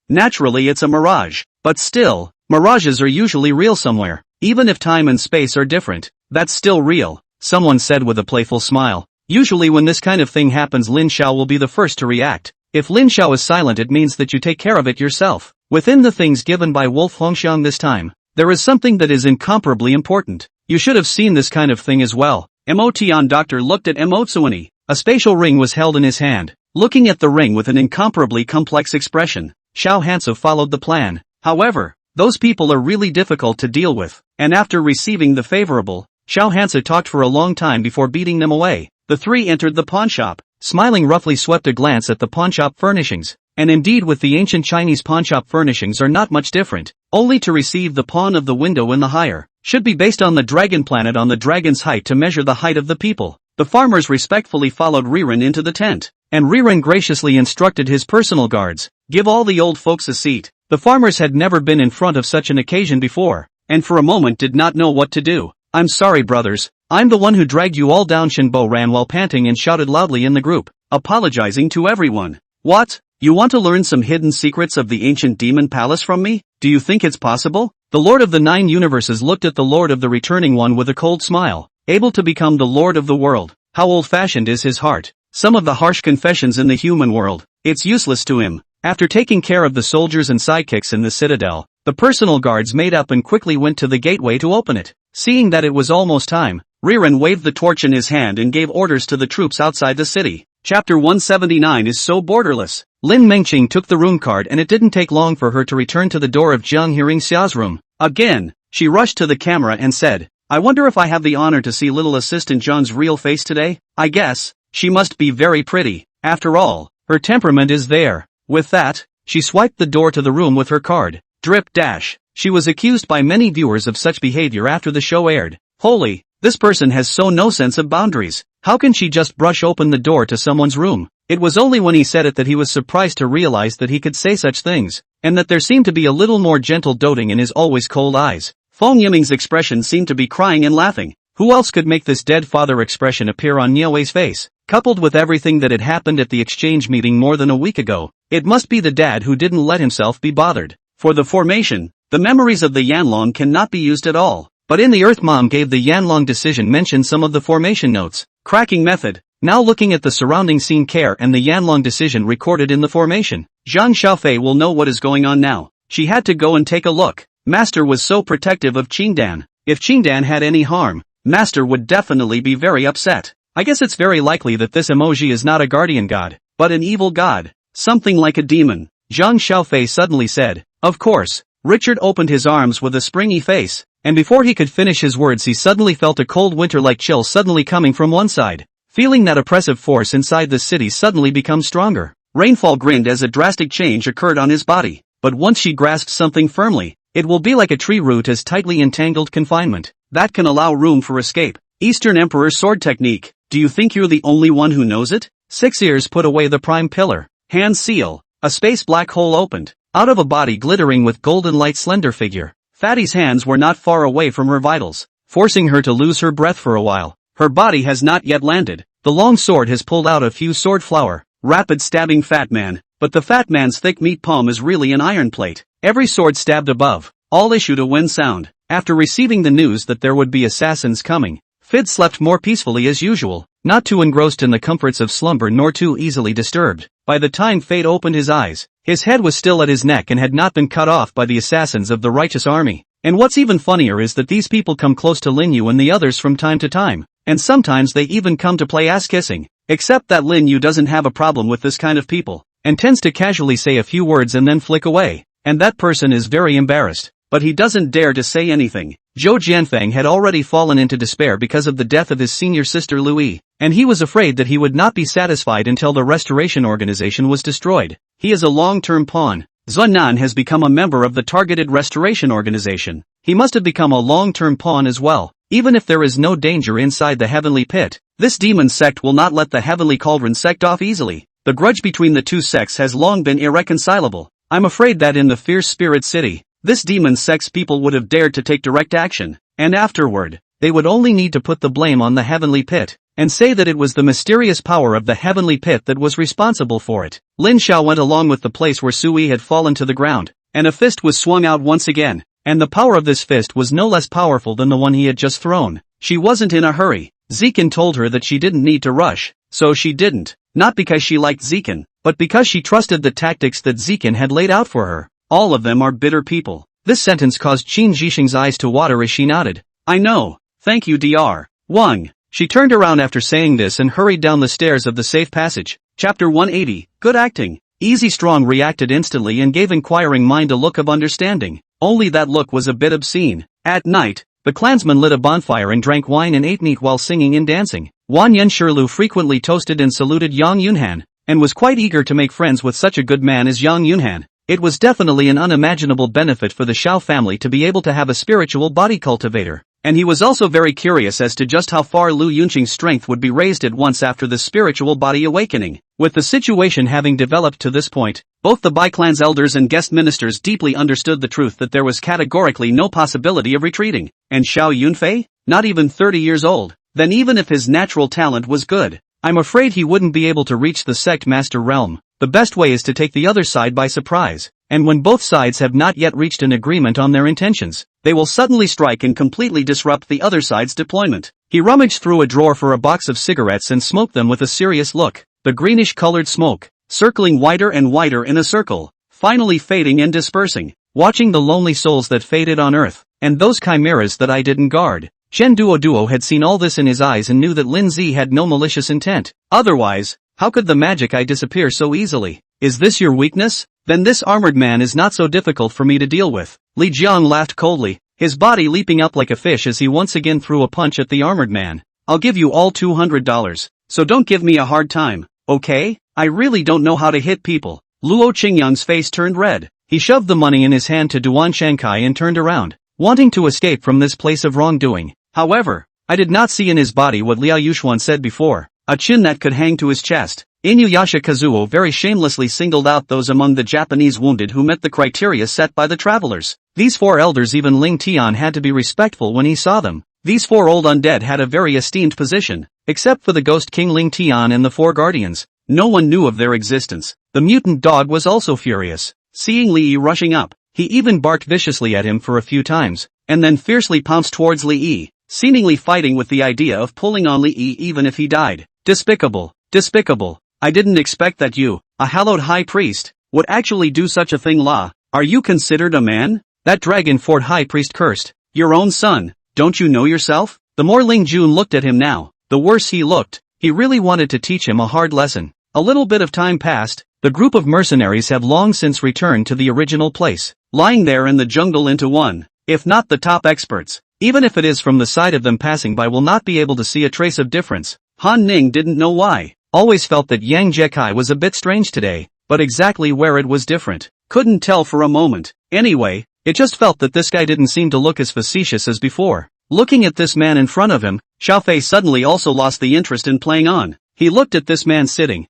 Naturally it's a mirage, but still, mirages are usually real somewhere. Even if time and space are different, that's still real, someone said with a playful smile. Usually when this kind of thing happens, Lin Xiao will be the first to react. If Lin Xiao is silent, it means that you take care of it yourself. Within the things given by Wolf Hongxiang this time, there is something that is incomparably important. You should have seen this kind of thing as well. Emotian Doctor looked at Emotsuani. A spatial ring was held in his hand. Looking at the ring with an incomparably complex expression, Xiao Hansa followed the plan. However, those people are really difficult to deal with, and after receiving the favorable, Xiao Hansa talked for a long time before beating them away. The three entered the pawnshop. Smiling roughly swept a glance at the pawnshop furnishings, and indeed with the ancient Chinese pawnshop furnishings are not much different, only to receive the pawn of the window in the higher, should be based on the dragon planet on the dragon's height to measure the height of the people. The farmers respectfully followed Riren into the tent, and Riren graciously instructed his personal guards, give all the old folks a seat. The farmers had never been in front of such an occasion before, and for a moment did not know what to do. I'm sorry brothers, I'm the one who dragged you all down. Shinbo ran while panting and shouted loudly in the group, apologizing to everyone. What? You want to learn some hidden secrets of the ancient demon palace from me? Do you think it's possible? The Lord of the Nine Universes looked at the Lord of the Returning One with a cold smile. Able to become the Lord of the world, how old-fashioned is his heart. Some of the harsh confessions in the human world, it's useless to him. After taking care of the soldiers and sidekicks in the citadel, the personal guards made up and quickly went to the gateway to open it. Seeing that it was almost time, Riren waved the torch in his hand and gave orders to the troops outside the city. Chapter 179 is so borderless. Lin Mengqing took the room card and it didn't take long for her to return to the door of Jiang Hearingxia's room. Again, she rushed to the camera and said, I wonder if I have the honor to see little assistant Zhang's real face today? I guess, she must be very pretty. After all, her temperament is there. With that, she swiped the door to the room with her card. Drip dash. She was accused by many viewers of such behavior after the show aired. Holy, this person has so no sense of boundaries. How can she just brush open the door to someone's room? It was only when he said it that he was surprised to realize that he could say such things, and that there seemed to be a little more gentle doting in his always cold eyes. Feng Yiming's expression seemed to be crying and laughing. Who else could make this dead father expression appear on Niue's face? Coupled with everything that had happened at the exchange meeting more than a week ago, it must be the dad who didn't let himself be bothered. For the formation, the memories of the Yanlong cannot be used at all. But in the Earth Mom gave the Yanlong decision mentioned some of the formation notes. Cracking method. Now looking at the surrounding scene care and the Yanlong decision recorded in the formation. Zhang Xiaofei will know what is going on now. She had to go and take a look. Master was so protective of Qingdan. If Qingdan had any harm, Master would definitely be very upset. I guess it's very likely that this emoji is not a guardian god, but an evil god. Something like a demon. Zhang Xiaofei suddenly said. Of course. Richard opened his arms with a springy face, and before he could finish his words he suddenly felt a cold winter-like chill suddenly coming from one side. Feeling that oppressive force inside the city suddenly become stronger, Rainfall grinned as a drastic change occurred on his body. But once she grasps something firmly, it will be like a tree root as tightly entangled confinement. That can allow room for escape. Eastern Emperor Sword Technique. Do you think you're the only one who knows it? Six Ears put away the prime pillar. Hand seal. A space black hole opened. Out of a body glittering with golden light slender figure. Fatty's hands were not far away from her vitals, forcing her to lose her breath for a while. Her body has not yet landed. The long sword has pulled out a few sword flower. Rapid stabbing fat man. But the fat man's thick meat palm is really an iron plate. Every sword stabbed above, all issued a wind sound. After receiving the news that there would be assassins coming, Fid slept more peacefully as usual, not too engrossed in the comforts of slumber nor too easily disturbed. By the time Fate opened his eyes, his head was still at his neck and had not been cut off by the assassins of the righteous army. And what's even funnier is that these people come close to Lin Yu and the others from time to time, and sometimes they even come to play ass-kissing. Except that Lin Yu doesn't have a problem with this kind of people, and tends to casually say a few words and then flick away. And that person is very embarrassed, but he doesn't dare to say anything. Zhou Jianfeng had already fallen into despair because of the death of his senior sister Louis, and he was afraid that he would not be satisfied until the restoration organization was destroyed. He is a long-term pawn. Zunnan has become a member of the targeted restoration organization. He must have become a long-term pawn as well. Even if there is no danger inside the heavenly pit, this demon sect will not let the heavenly cauldron sect off easily. The grudge between the two sects has long been irreconcilable. I'm afraid that in the fierce spirit city, this demon sect's people would have dared to take direct action, and afterward, they would only need to put the blame on the heavenly pit, and say that it was the mysterious power of the heavenly pit that was responsible for it. Lin Xiao went along with the place where Sui had fallen to the ground, and a fist was swung out once again, and the power of this fist was no less powerful than the one he had just thrown. She wasn't in a hurry. Zikin told her that she didn't need to rush, so she didn't, not because she liked Zikin, but because she trusted the tactics that Zikin had laid out for her. All of them are bitter people. This sentence caused Qin Zhixing's eyes to water as she nodded. I know. Thank you Dr. Wang. She turned around after saying this and hurried down the stairs of the safe passage. Chapter 180. Good acting. Easy Strong reacted instantly and gave inquiring mind a look of understanding. Only that look was a bit obscene. At night, the clansmen lit a bonfire and drank wine and ate meat while singing and dancing. Wan Yen Shirlu frequently toasted and saluted Yang Yunhan, and was quite eager to make friends with such a good man as Yang Yunhan. It was definitely an unimaginable benefit for the Xiao family to be able to have a spiritual body cultivator. And he was also very curious as to just how far Lu Yunqing's strength would be raised at once after the spiritual body awakening. With the situation having developed to this point, both the Bai clan's elders and guest ministers deeply understood the truth that there was categorically no possibility of retreating. And Xiao Yunfei? Not even 30 years old. Then even if his natural talent was good, I'm afraid he wouldn't be able to reach the sect master realm. The best way is to take the other side by surprise, and when both sides have not yet reached an agreement on their intentions, they will suddenly strike and completely disrupt the other side's deployment. He rummaged through a drawer for a box of cigarettes and smoked them with a serious look. The greenish-colored smoke, circling wider and wider in a circle, finally fading and dispersing, watching the lonely souls that faded on earth, and those chimeras that I didn't guard. Shen Duo had seen all this in his eyes and knew that Lin Zi had no malicious intent. Otherwise, how could the magic eye disappear so easily? Is this your weakness? Then this armored man is not so difficult for me to deal with. Li Jiang laughed coldly, his body leaping up like a fish as he once again threw a punch at the armored man. I'll give you all $200, so don't give me a hard time, okay? I really don't know how to hit people. Luo Qingyang's face turned red. He shoved the money in his hand to Duan Shankai and turned around, wanting to escape from this place of wrongdoing. However, I did not see in his body what Liao Yuxuan said before, a chin that could hang to his chest. Inuyasha Kazuo very shamelessly singled out those among the Japanese wounded who met the criteria set by the travelers. These 4 elders, even Ling Tian had to be respectful when he saw them. These 4 old undead had a very esteemed position, except for the Ghost King Ling Tian and the 4 guardians. No one knew of their existence. The mutant dog was also furious. Seeing Li Yi rushing up, he even barked viciously at him for a few times, and then fiercely pounced towards Li Yi, seemingly fighting with the idea of pulling on Li Yi even if he died. Despicable, despicable. I didn't expect that you, a hallowed high priest, would actually do such a thing. La, are you considered a man? That dragon fort high priest cursed. Your own son, don't you know yourself? The more Ling Jun looked at him now, the worse he looked. He really wanted to teach him a hard lesson. A little bit of time passed. The group of mercenaries have long since returned to the original place, lying there in the jungle into one, if not the top experts. Even if it is from the side of them passing by will not be able to see a trace of difference. Han Ning didn't know why. Always felt that Yang Jekai was a bit strange today, but exactly where it was different, couldn't tell for a moment. Anyway, it just felt that this guy didn't seem to look as facetious as before. Looking at this man in front of him, Xiaofei suddenly also lost the interest in playing on. He looked at this man sitting,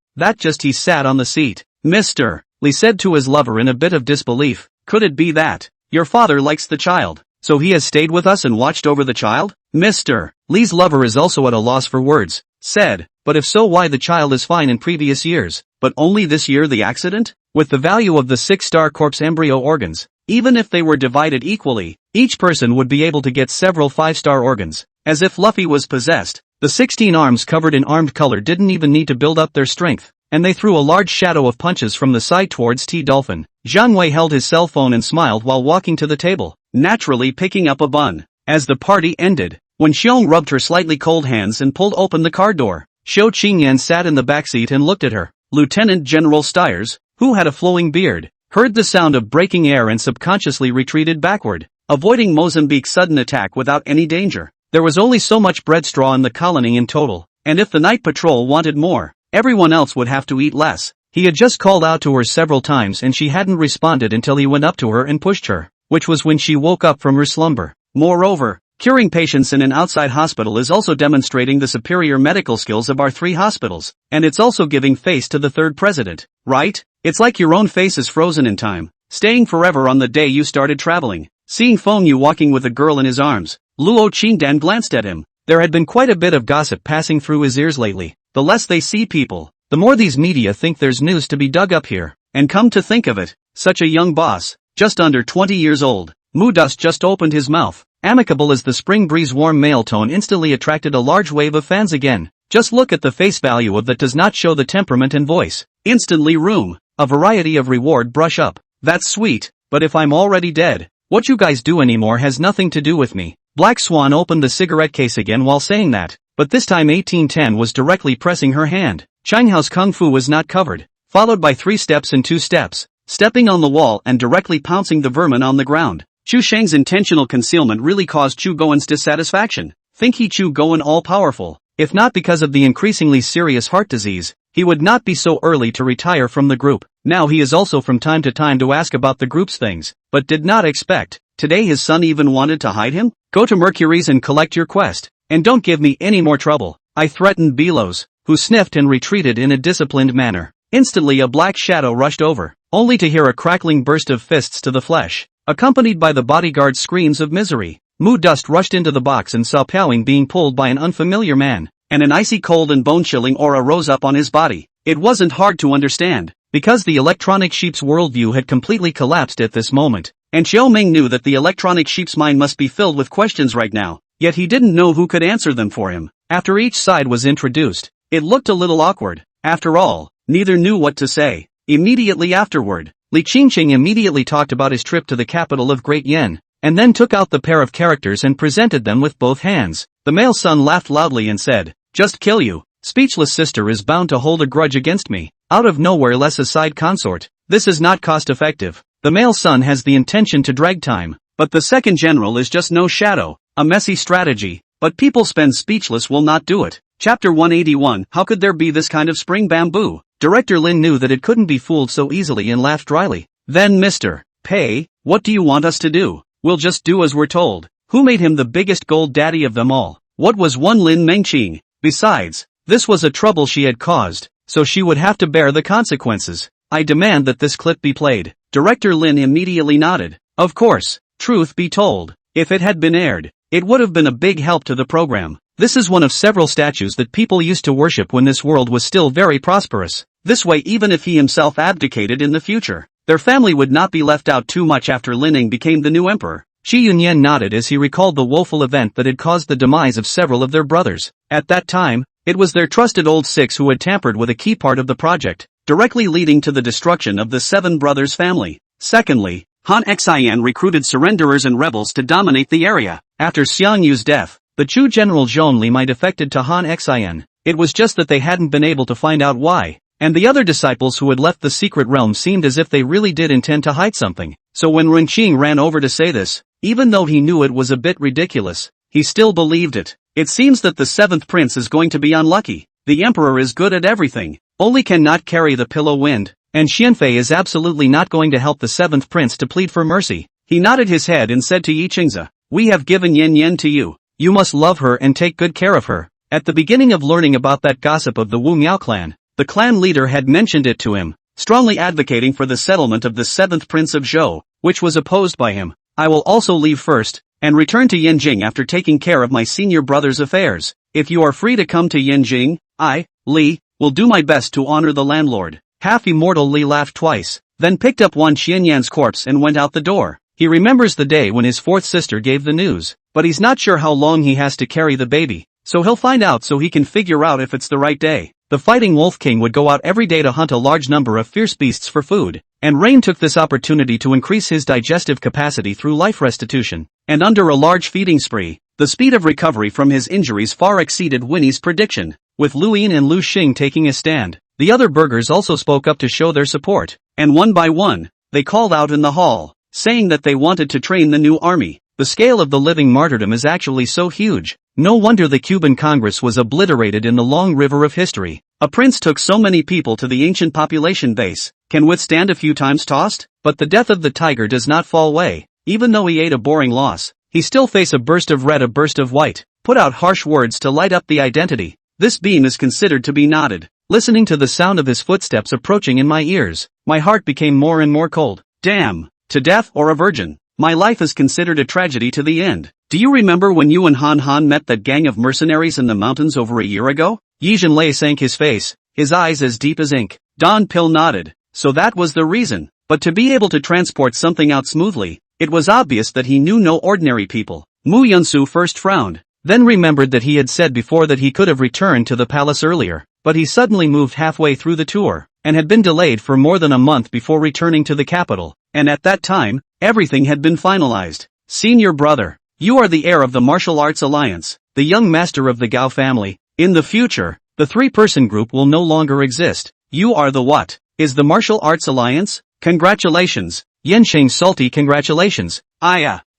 he sat on the seat. Mr. Li said to his lover in a bit of disbelief, could it be that your father likes the child, so he has stayed with us and watched over the child? Mr. Li's lover is also at a loss for words, said, but if so, why the child is fine in previous years, but only this year the accident? With the value of the 6-star corpse embryo organs, even if they were divided equally, each person would be able to get several 5-star organs. As if Luffy was possessed, the 16 arms covered in armed color didn't even need to build up their strength, and they threw a large shadow of punches from the side towards T-Dolphin. Zhang Wei held his cell phone and smiled while walking to the table, naturally picking up a bun. As the party ended, when Xiong rubbed her slightly cold hands and pulled open the car door, Xiao Qingyan sat in the backseat and looked at her. Lieutenant General Stiers, who had a flowing beard, heard the sound of breaking air and subconsciously retreated backward, avoiding Mozambique's sudden attack without any danger. There was only so much bread straw in the colony in total, and if the night patrol wanted more, everyone else would have to eat less. He had just called out to her several times and she hadn't responded until he went up to her and pushed her, which was when she woke up from her slumber. Moreover, curing patients in an outside hospital is also demonstrating the superior medical skills of our 3 hospitals, and it's also giving face to the 3rd president, right? It's like your own face is frozen in time, staying forever on the day you started traveling. Seeing Feng Yu walking with a girl in his arms, Luo Qingdan glanced at him. There had been quite a bit of gossip passing through his ears lately. The less they see people, the more these media think there's news to be dug up here. And come to think of it, such a young boss, just under 20 years old. Mu Dust just opened his mouth. Amicable as the spring breeze, warm male tone instantly attracted a large wave of fans again. Just look at the face value of that does not show the temperament and voice. Instantly room, a variety of reward brush up. That's sweet, but if I'm already dead, what you guys do anymore has nothing to do with me. Black Swan opened the cigarette case again while saying that, but this time 1810 was directly pressing her hand. Changhao's kung fu was not covered, followed by 3 steps and 2 steps, stepping on the wall and directly pouncing the vermin on the ground. Chu Sheng's intentional concealment really caused Chu Goen's dissatisfaction. Think he Chu Goen all-powerful? If not because of the increasingly serious heart disease, he would not be so early to retire from the group. Now he is also from time to time to ask about the group's things, but did not expect. Today his son even wanted to hide him? Go to Mercury's and collect your quest, and don't give me any more trouble, I threatened Belos, who sniffed and retreated in a disciplined manner. Instantly a black shadow rushed over, only to hear a crackling burst of fists to the flesh, accompanied by the bodyguard's screams of misery. Mu Dust rushed into the box and saw Piaoing being pulled by an unfamiliar man, and an icy cold and bone-chilling aura rose up on his body. It wasn't hard to understand, because the electronic sheep's worldview had completely collapsed at this moment, and Xiao Ming knew that the electronic sheep's mind must be filled with questions right now, yet he didn't know who could answer them for him. After each side was introduced, it looked a little awkward. After all, neither knew what to say. Immediately afterward, Li Qingqing immediately talked about his trip to the capital of Great Yen, and then took out the pair of characters and presented them with both hands. The male son laughed loudly and said, "Just kill you. Speechless sister is bound to hold a grudge against me. Out of nowhere less a side consort. This is not cost-effective. The male son has the intention to drag time, but the second general is just no shadow. A messy strategy, but people spend speechless will not do it." Chapter 181. How could there be this kind of spring bamboo? Director Lin knew that it couldn't be fooled so easily and laughed dryly. Then Mr. Pei, what do you want us to do? We'll just do as we're told. Who made him the biggest gold daddy of them all? What was one Lin Mengqing? Besides, this was a trouble she had caused, so she would have to bear the consequences. I demand that this clip be played. Director Lin immediately nodded. Of course, truth be told, if it had been aired, it would have been a big help to the program. This is one of several statues that people used to worship when this world was still very prosperous. This way, even if he himself abdicated in the future, their family would not be left out too much after Lining became the new emperor. Shi Yunyan nodded as he recalled the woeful event that had caused the demise of several of their brothers. At that time, it was their trusted old six who had tampered with a key part of the project, directly leading to the destruction of the seven brothers' family. Secondly, Han Xian recruited surrenderers and rebels to dominate the area. After Xiang Yu's death, the Chu general Zhong Li might defected to Han Xian. It was just that they hadn't been able to find out why, and the other disciples who had left the secret realm seemed as if they really did intend to hide something. So when Renqing ran over to say this, even though he knew it was a bit ridiculous, he still believed it. It seems that the seventh prince is going to be unlucky. The emperor is good at everything, only cannot carry the pillow wind, and Xianfei is absolutely not going to help the seventh prince to plead for mercy. He nodded his head and said to Yiqingzi, "We have given Yan Yan to you. You must love her and take good care of her." At the beginning of learning about that gossip of the Wu Miao clan, the clan leader had mentioned it to him, strongly advocating for the settlement of the seventh prince of Zhou, which was opposed by him. I will also leave first, and return to Yanjing after taking care of my senior brother's affairs. If you are free to come to Yanjing, I, Li, will do my best to honor the landlord. Half-immortal Li laughed twice, then picked up Wan Qianyan's corpse and went out the door. He remembers the day when his fourth sister gave the news, but he's not sure how long he has to carry the baby, so he'll find out so he can figure out if it's the right day. The fighting Wolf King would go out every day to hunt a large number of fierce beasts for food, and Rain took this opportunity to increase his digestive capacity through life restitution, and under a large feeding spree, the speed of recovery from his injuries far exceeded Winnie's prediction. With Lu Yin and Lu Xing taking a stand, the other burgers also spoke up to show their support, and one by one, they called out in the hall, saying that they wanted to train the new army. The scale of the living martyrdom is actually so huge. No wonder the Cuban Congress was obliterated in the long river of history. A prince took so many people to the ancient population base, can withstand a few times tossed? But the death of the tiger does not fall away. Even though he ate a boring loss, he still face a burst of red, a burst of white, put out harsh words to light up the identity. This beam is considered to be knotted. Listening to the sound of his footsteps approaching in my ears, my heart became more and more cold. Damn, to death or a virgin. My life is considered a tragedy to the end. Do you remember when you and Han Han met that gang of mercenaries in the mountains over a year ago? Yi Zhenlei sank his face, his eyes as deep as ink. Don Pil nodded. So that was the reason. But to be able to transport something out smoothly, it was obvious that he knew no ordinary people. Mu Yunsu first frowned, then remembered that he had said before that he could have returned to the palace earlier, but he suddenly moved halfway through the tour, and had been delayed for more than a month before returning to the capital, and at that time, everything had been finalized. Senior brother, you are the heir of the Martial Arts Alliance, the young master of the Gao family. In the future, the three-person group will no longer exist. You are the what? Is the Martial Arts Alliance? Congratulations. Yansheng's salty congratulations.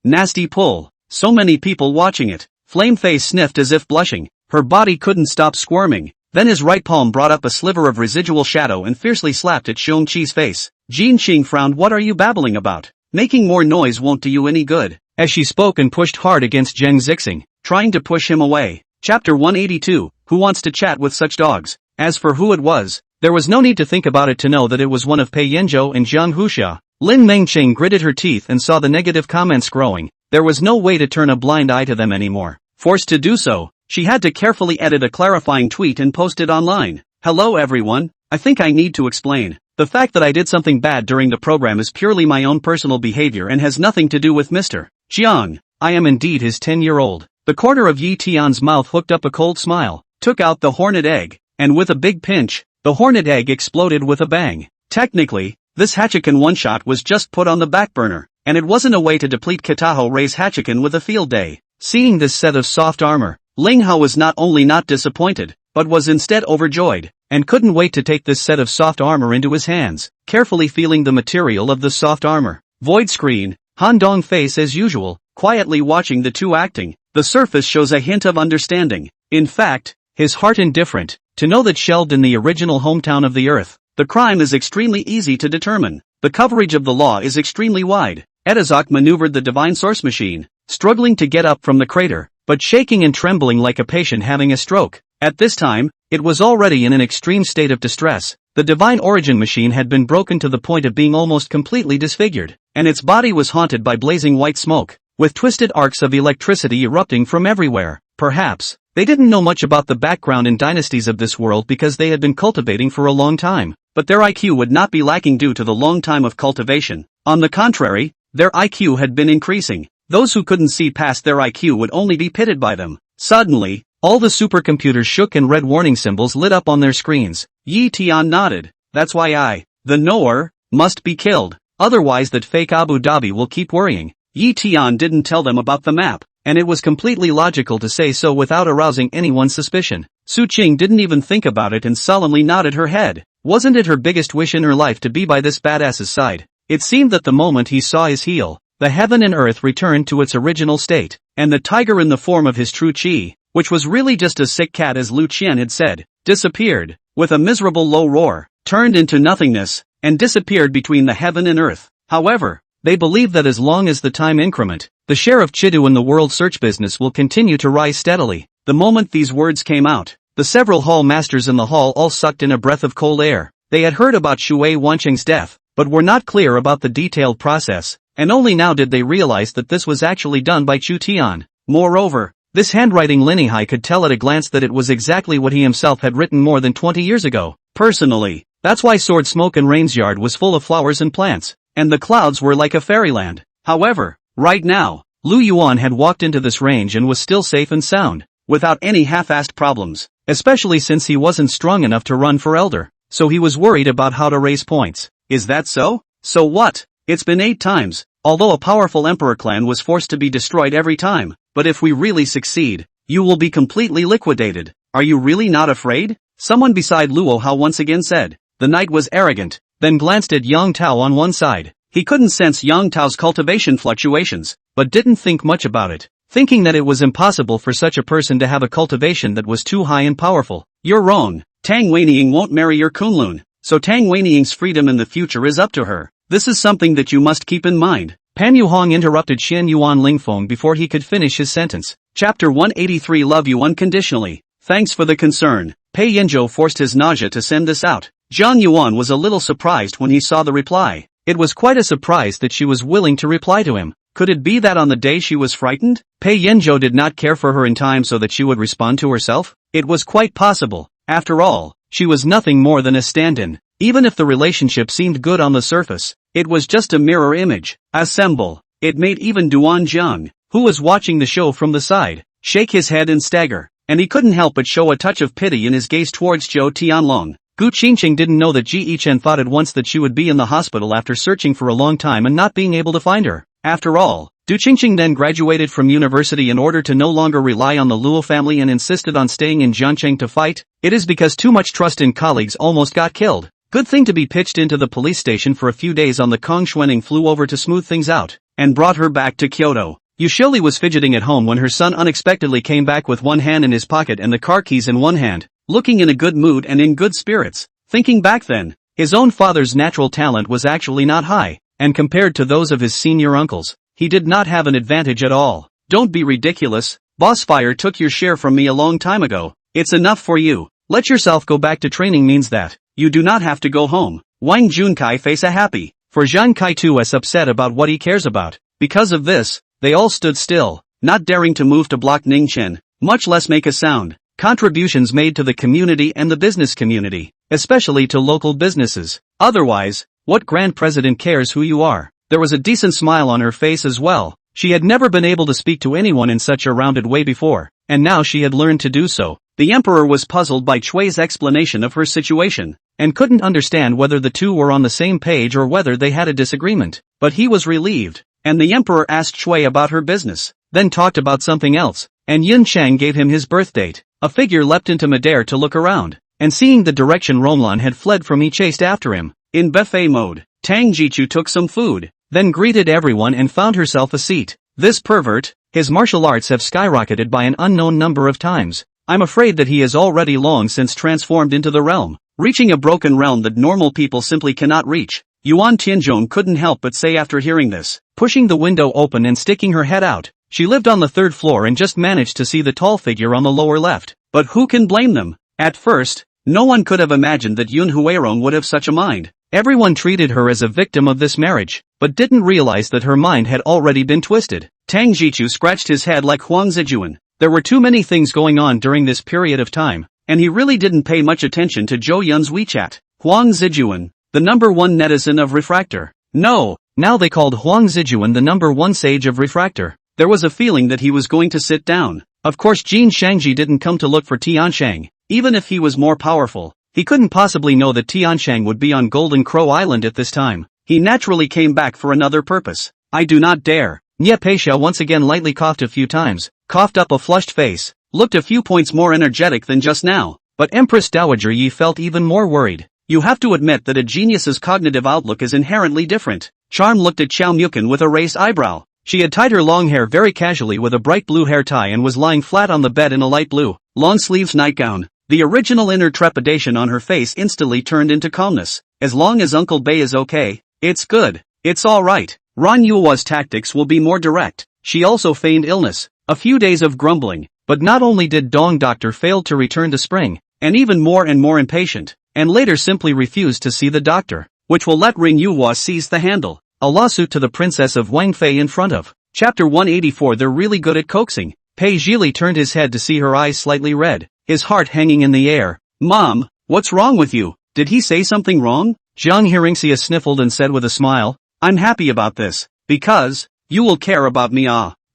Nasty pull. So many people watching it. Flameface sniffed as if blushing. Her body couldn't stop squirming. Then his right palm brought up a sliver of residual shadow and fiercely slapped at Xiong Qi's face. Jin Qing frowned. What are you babbling about? Making more noise won't do you any good. As she spoke and pushed hard against Zheng Zixing, trying to push him away. Chapter 182, Who wants to chat with such dogs? As for who it was, there was no need to think about it to know that it was one of Pei Yanzhou and Jiang Huxia. Lin Mengqing gritted her teeth and saw the negative comments growing. There was no way to turn a blind eye to them anymore. Forced to do so, she had to carefully edit a clarifying tweet and post it online. Hello everyone, I think I need to explain. The fact that I did something bad during the program is purely my own personal behavior and has nothing to do with Mr. Jiang. I am indeed his 10-year-old. The corner of Yi Tian's mouth hooked up a cold smile, took out the hornet egg, and with a big pinch, the hornet egg exploded with a bang. Technically, this Hachiken one-shot was just put on the back burner, and it wasn't a way to deplete Kataho Rei's Hachiken with a field day. Seeing this set of soft armor, Ling Hao was not only not disappointed, but was instead overjoyed, and couldn't wait to take this set of soft armor into his hands, carefully feeling the material of the soft armor. Void screen, Han Dong face as usual, quietly watching the two acting. The surface shows a hint of understanding. In fact, his heart indifferent. to know that shelved in the original hometown of the Earth, the crime is extremely easy to determine. The coverage of the law is extremely wide. Edazak maneuvered the divine source machine, struggling to get up from the crater, but shaking and trembling like a patient having a stroke. At this time, it was already in an extreme state of distress. The divine origin machine had been broken to the point of being almost completely disfigured, and its body was haunted by blazing white smoke, with twisted arcs of electricity erupting from everywhere. Perhaps, they didn't know much about the background and dynasties of this world because they had been cultivating for a long time, but their IQ would not be lacking due to the long time of cultivation. On the contrary, their IQ had been increasing. Those who couldn't see past their IQ would only be pitted by them. Suddenly, all the supercomputers shook and red warning symbols lit up on their screens. Yi Tian nodded. That's why the knower, must be killed. Otherwise that fake Abu Dhabi will keep worrying. Yi Tian didn't tell them about the map, and it was completely logical to say so without arousing anyone's suspicion. Su Qing didn't even think about it and solemnly nodded her head. Wasn't it her biggest wish in her life to be by this badass's side? It seemed that the moment he saw his heel, the heaven and earth returned to its original state, and the tiger in the form of his true chi, which was really just a sick cat as Lu Qian had said, disappeared, with a miserable low roar, turned into nothingness, and disappeared between the heaven and earth. However, they believe that as long as the time increment, the share of Chidu in the world search business will continue to rise steadily. The moment these words came out, the several hall masters in the hall all sucked in a breath of cold air. They had heard about Shui Wanqing's death, but were not clear about the detailed process, and only now did they realize that this was actually done by Chu Tian. Moreover, this handwriting Lin Hai could tell at a glance that it was exactly what he himself had written more than 20 years ago. Personally, that's why Sword Smoke and Rain's yard was full of flowers and plants, and the clouds were like a fairyland. However, right now, Lu Yuan had walked into this range and was still safe and sound, without any half-assed problems, especially since he wasn't strong enough to run for elder, so he was worried about how to raise points. Is that so? So what? It's been 8 times, although a powerful emperor clan was forced to be destroyed every time, but if we really succeed, you will be completely liquidated. Are you really not afraid? Someone beside Luo Hao once again said. The knight was arrogant, then glanced at Yang Tao on one side. He couldn't sense Yang Tao's cultivation fluctuations, but didn't think much about it, thinking that it was impossible for such a person to have a cultivation that was too high and powerful. You're wrong. Tang Weining won't marry your Kunlun, so Tang Weining's freedom in the future is up to her. This is something that you must keep in mind. Pan Yuhong interrupted Xian Yuan Lingfeng before he could finish his sentence. Chapter 183 Love you unconditionally. Thanks for the concern. Pei Yanzhou forced his nausea to send this out. Zhang Yuan was a little surprised when he saw the reply. It was quite a surprise that she was willing to reply to him. Could it be that on the day she was frightened, Pei Yanzhou did not care for her in time so that she would respond to herself? It was quite possible. After all, she was nothing more than a stand-in. Even if the relationship seemed good on the surface, it was just a mirror image. Assemble. It made even Duan Jiang, who was watching the show from the side, shake his head and stagger, and he couldn't help but show a touch of pity in his gaze towards Zhou Tianlong. Gu Qingqing didn't know that Ji Yichen thought at once that she would be in the hospital after searching for a long time and not being able to find her. After all, Du Qingqing then graduated from university in order to no longer rely on the Luo family and insisted on staying in Jiangcheng to fight. It is because too much trust in colleagues almost got killed. Good thing to be pitched into the police station for a few days on the Kong Xuening flew over to smooth things out, and brought her back to Kyoto. Yushili was fidgeting at home when her son unexpectedly came back with one hand in his pocket and the car keys in one hand, looking in a good mood and in good spirits. Thinking back then, his own father's natural talent was actually not high, and compared to those of his senior uncles, he did not have an advantage at all. Don't be ridiculous. Boss Fire took your share from me a long time ago. It's enough for you. Let yourself go back to training means that you do not have to go home. Wang Junkai face a happy, for Zhang Kai too is upset about what he cares about. Because of this, they all stood still, not daring to move to block Ningchen, much less make a sound. Contributions made to the community and the business community, especially to local businesses. Otherwise, what grand president cares who you are? There was a decent smile on her face as well. She had never been able to speak to anyone in such a rounded way before, and now she had learned to do so. The emperor was puzzled by Chui's explanation of her situation, and couldn't understand whether the two were on the same page or whether they had a disagreement. But he was relieved, and the emperor asked Chui about her business, then talked about something else, and Yun Chang gave him his birth date. A figure leapt into midair to look around, and seeing the direction Romlan had fled from he chased after him. In buffet mode, Tang Jichu took some food, then greeted everyone and found herself a seat. This pervert, his martial arts have skyrocketed by an unknown number of times. I'm afraid that he has already long since transformed into the realm, reaching a broken realm that normal people simply cannot reach. Yuan Tianzhong couldn't help but say after hearing this, pushing the window open and sticking her head out. She lived on the third floor and just managed to see the tall figure on the lower left. But who can blame them? At first, no one could have imagined that Yun Huirong would have such a mind. Everyone treated her as a victim of this marriage, but didn't realize that her mind had already been twisted. Tang Jichu scratched his head like Huang Zijuan. There were too many things going on during this period of time, and he really didn't pay much attention to Zhou Yun's WeChat. Huang Zijuan, the #1 netizen of Refractor. No, now they called Huang Zijuan the #1 sage of Refractor. There was a feeling that he was going to sit down. Of course Jin Shangji didn't come to look for Tianshang. Even if he was more powerful, he couldn't possibly know that Tianshang would be on Golden Crow Island at this time. He naturally came back for another purpose. I do not dare. Nye Peisha once again lightly coughed a few times, coughed up a flushed face, looked a few points more energetic than just now. But Empress Dowager Yi felt even more worried. You have to admit that a genius's cognitive outlook is inherently different. Charm looked at Xiao Mukin with a raised eyebrow. She had tied her long hair very casually with a bright blue hair tie and was lying flat on the bed in a light blue, long-sleeves nightgown. The original inner trepidation on her face instantly turned into calmness. As long as Uncle Bei is okay, it's good. It's alright. Ran Yuo's tactics will be more direct. She also feigned illness. A few days of grumbling. But not only did Dong Doctor fail to return to spring, and even more impatient, and later simply refused to see the doctor, which will let Ring Yuo seize the handle. A lawsuit to the princess of Wangfei in front of. Chapter 184. They're really good at coaxing. Pei Zhili turned his head to see her eyes slightly red, his heart hanging in the air. Mom, what's wrong with you? Did he say something wrong? Jiang Hearingxia sniffled and said with a smile, I'm happy about this, because, you will care about me.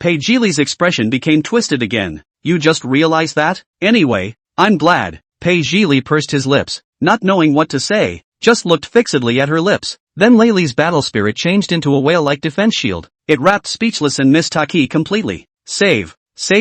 Pei Zhili's expression became twisted again. You just realized that? Anyway, I'm glad. Pei Zhili pursed his lips, not knowing what to say, just looked fixedly at her lips. Then Layli's battle spirit changed into a whale-like defense shield. It wrapped speechless and Miss Taki completely. Save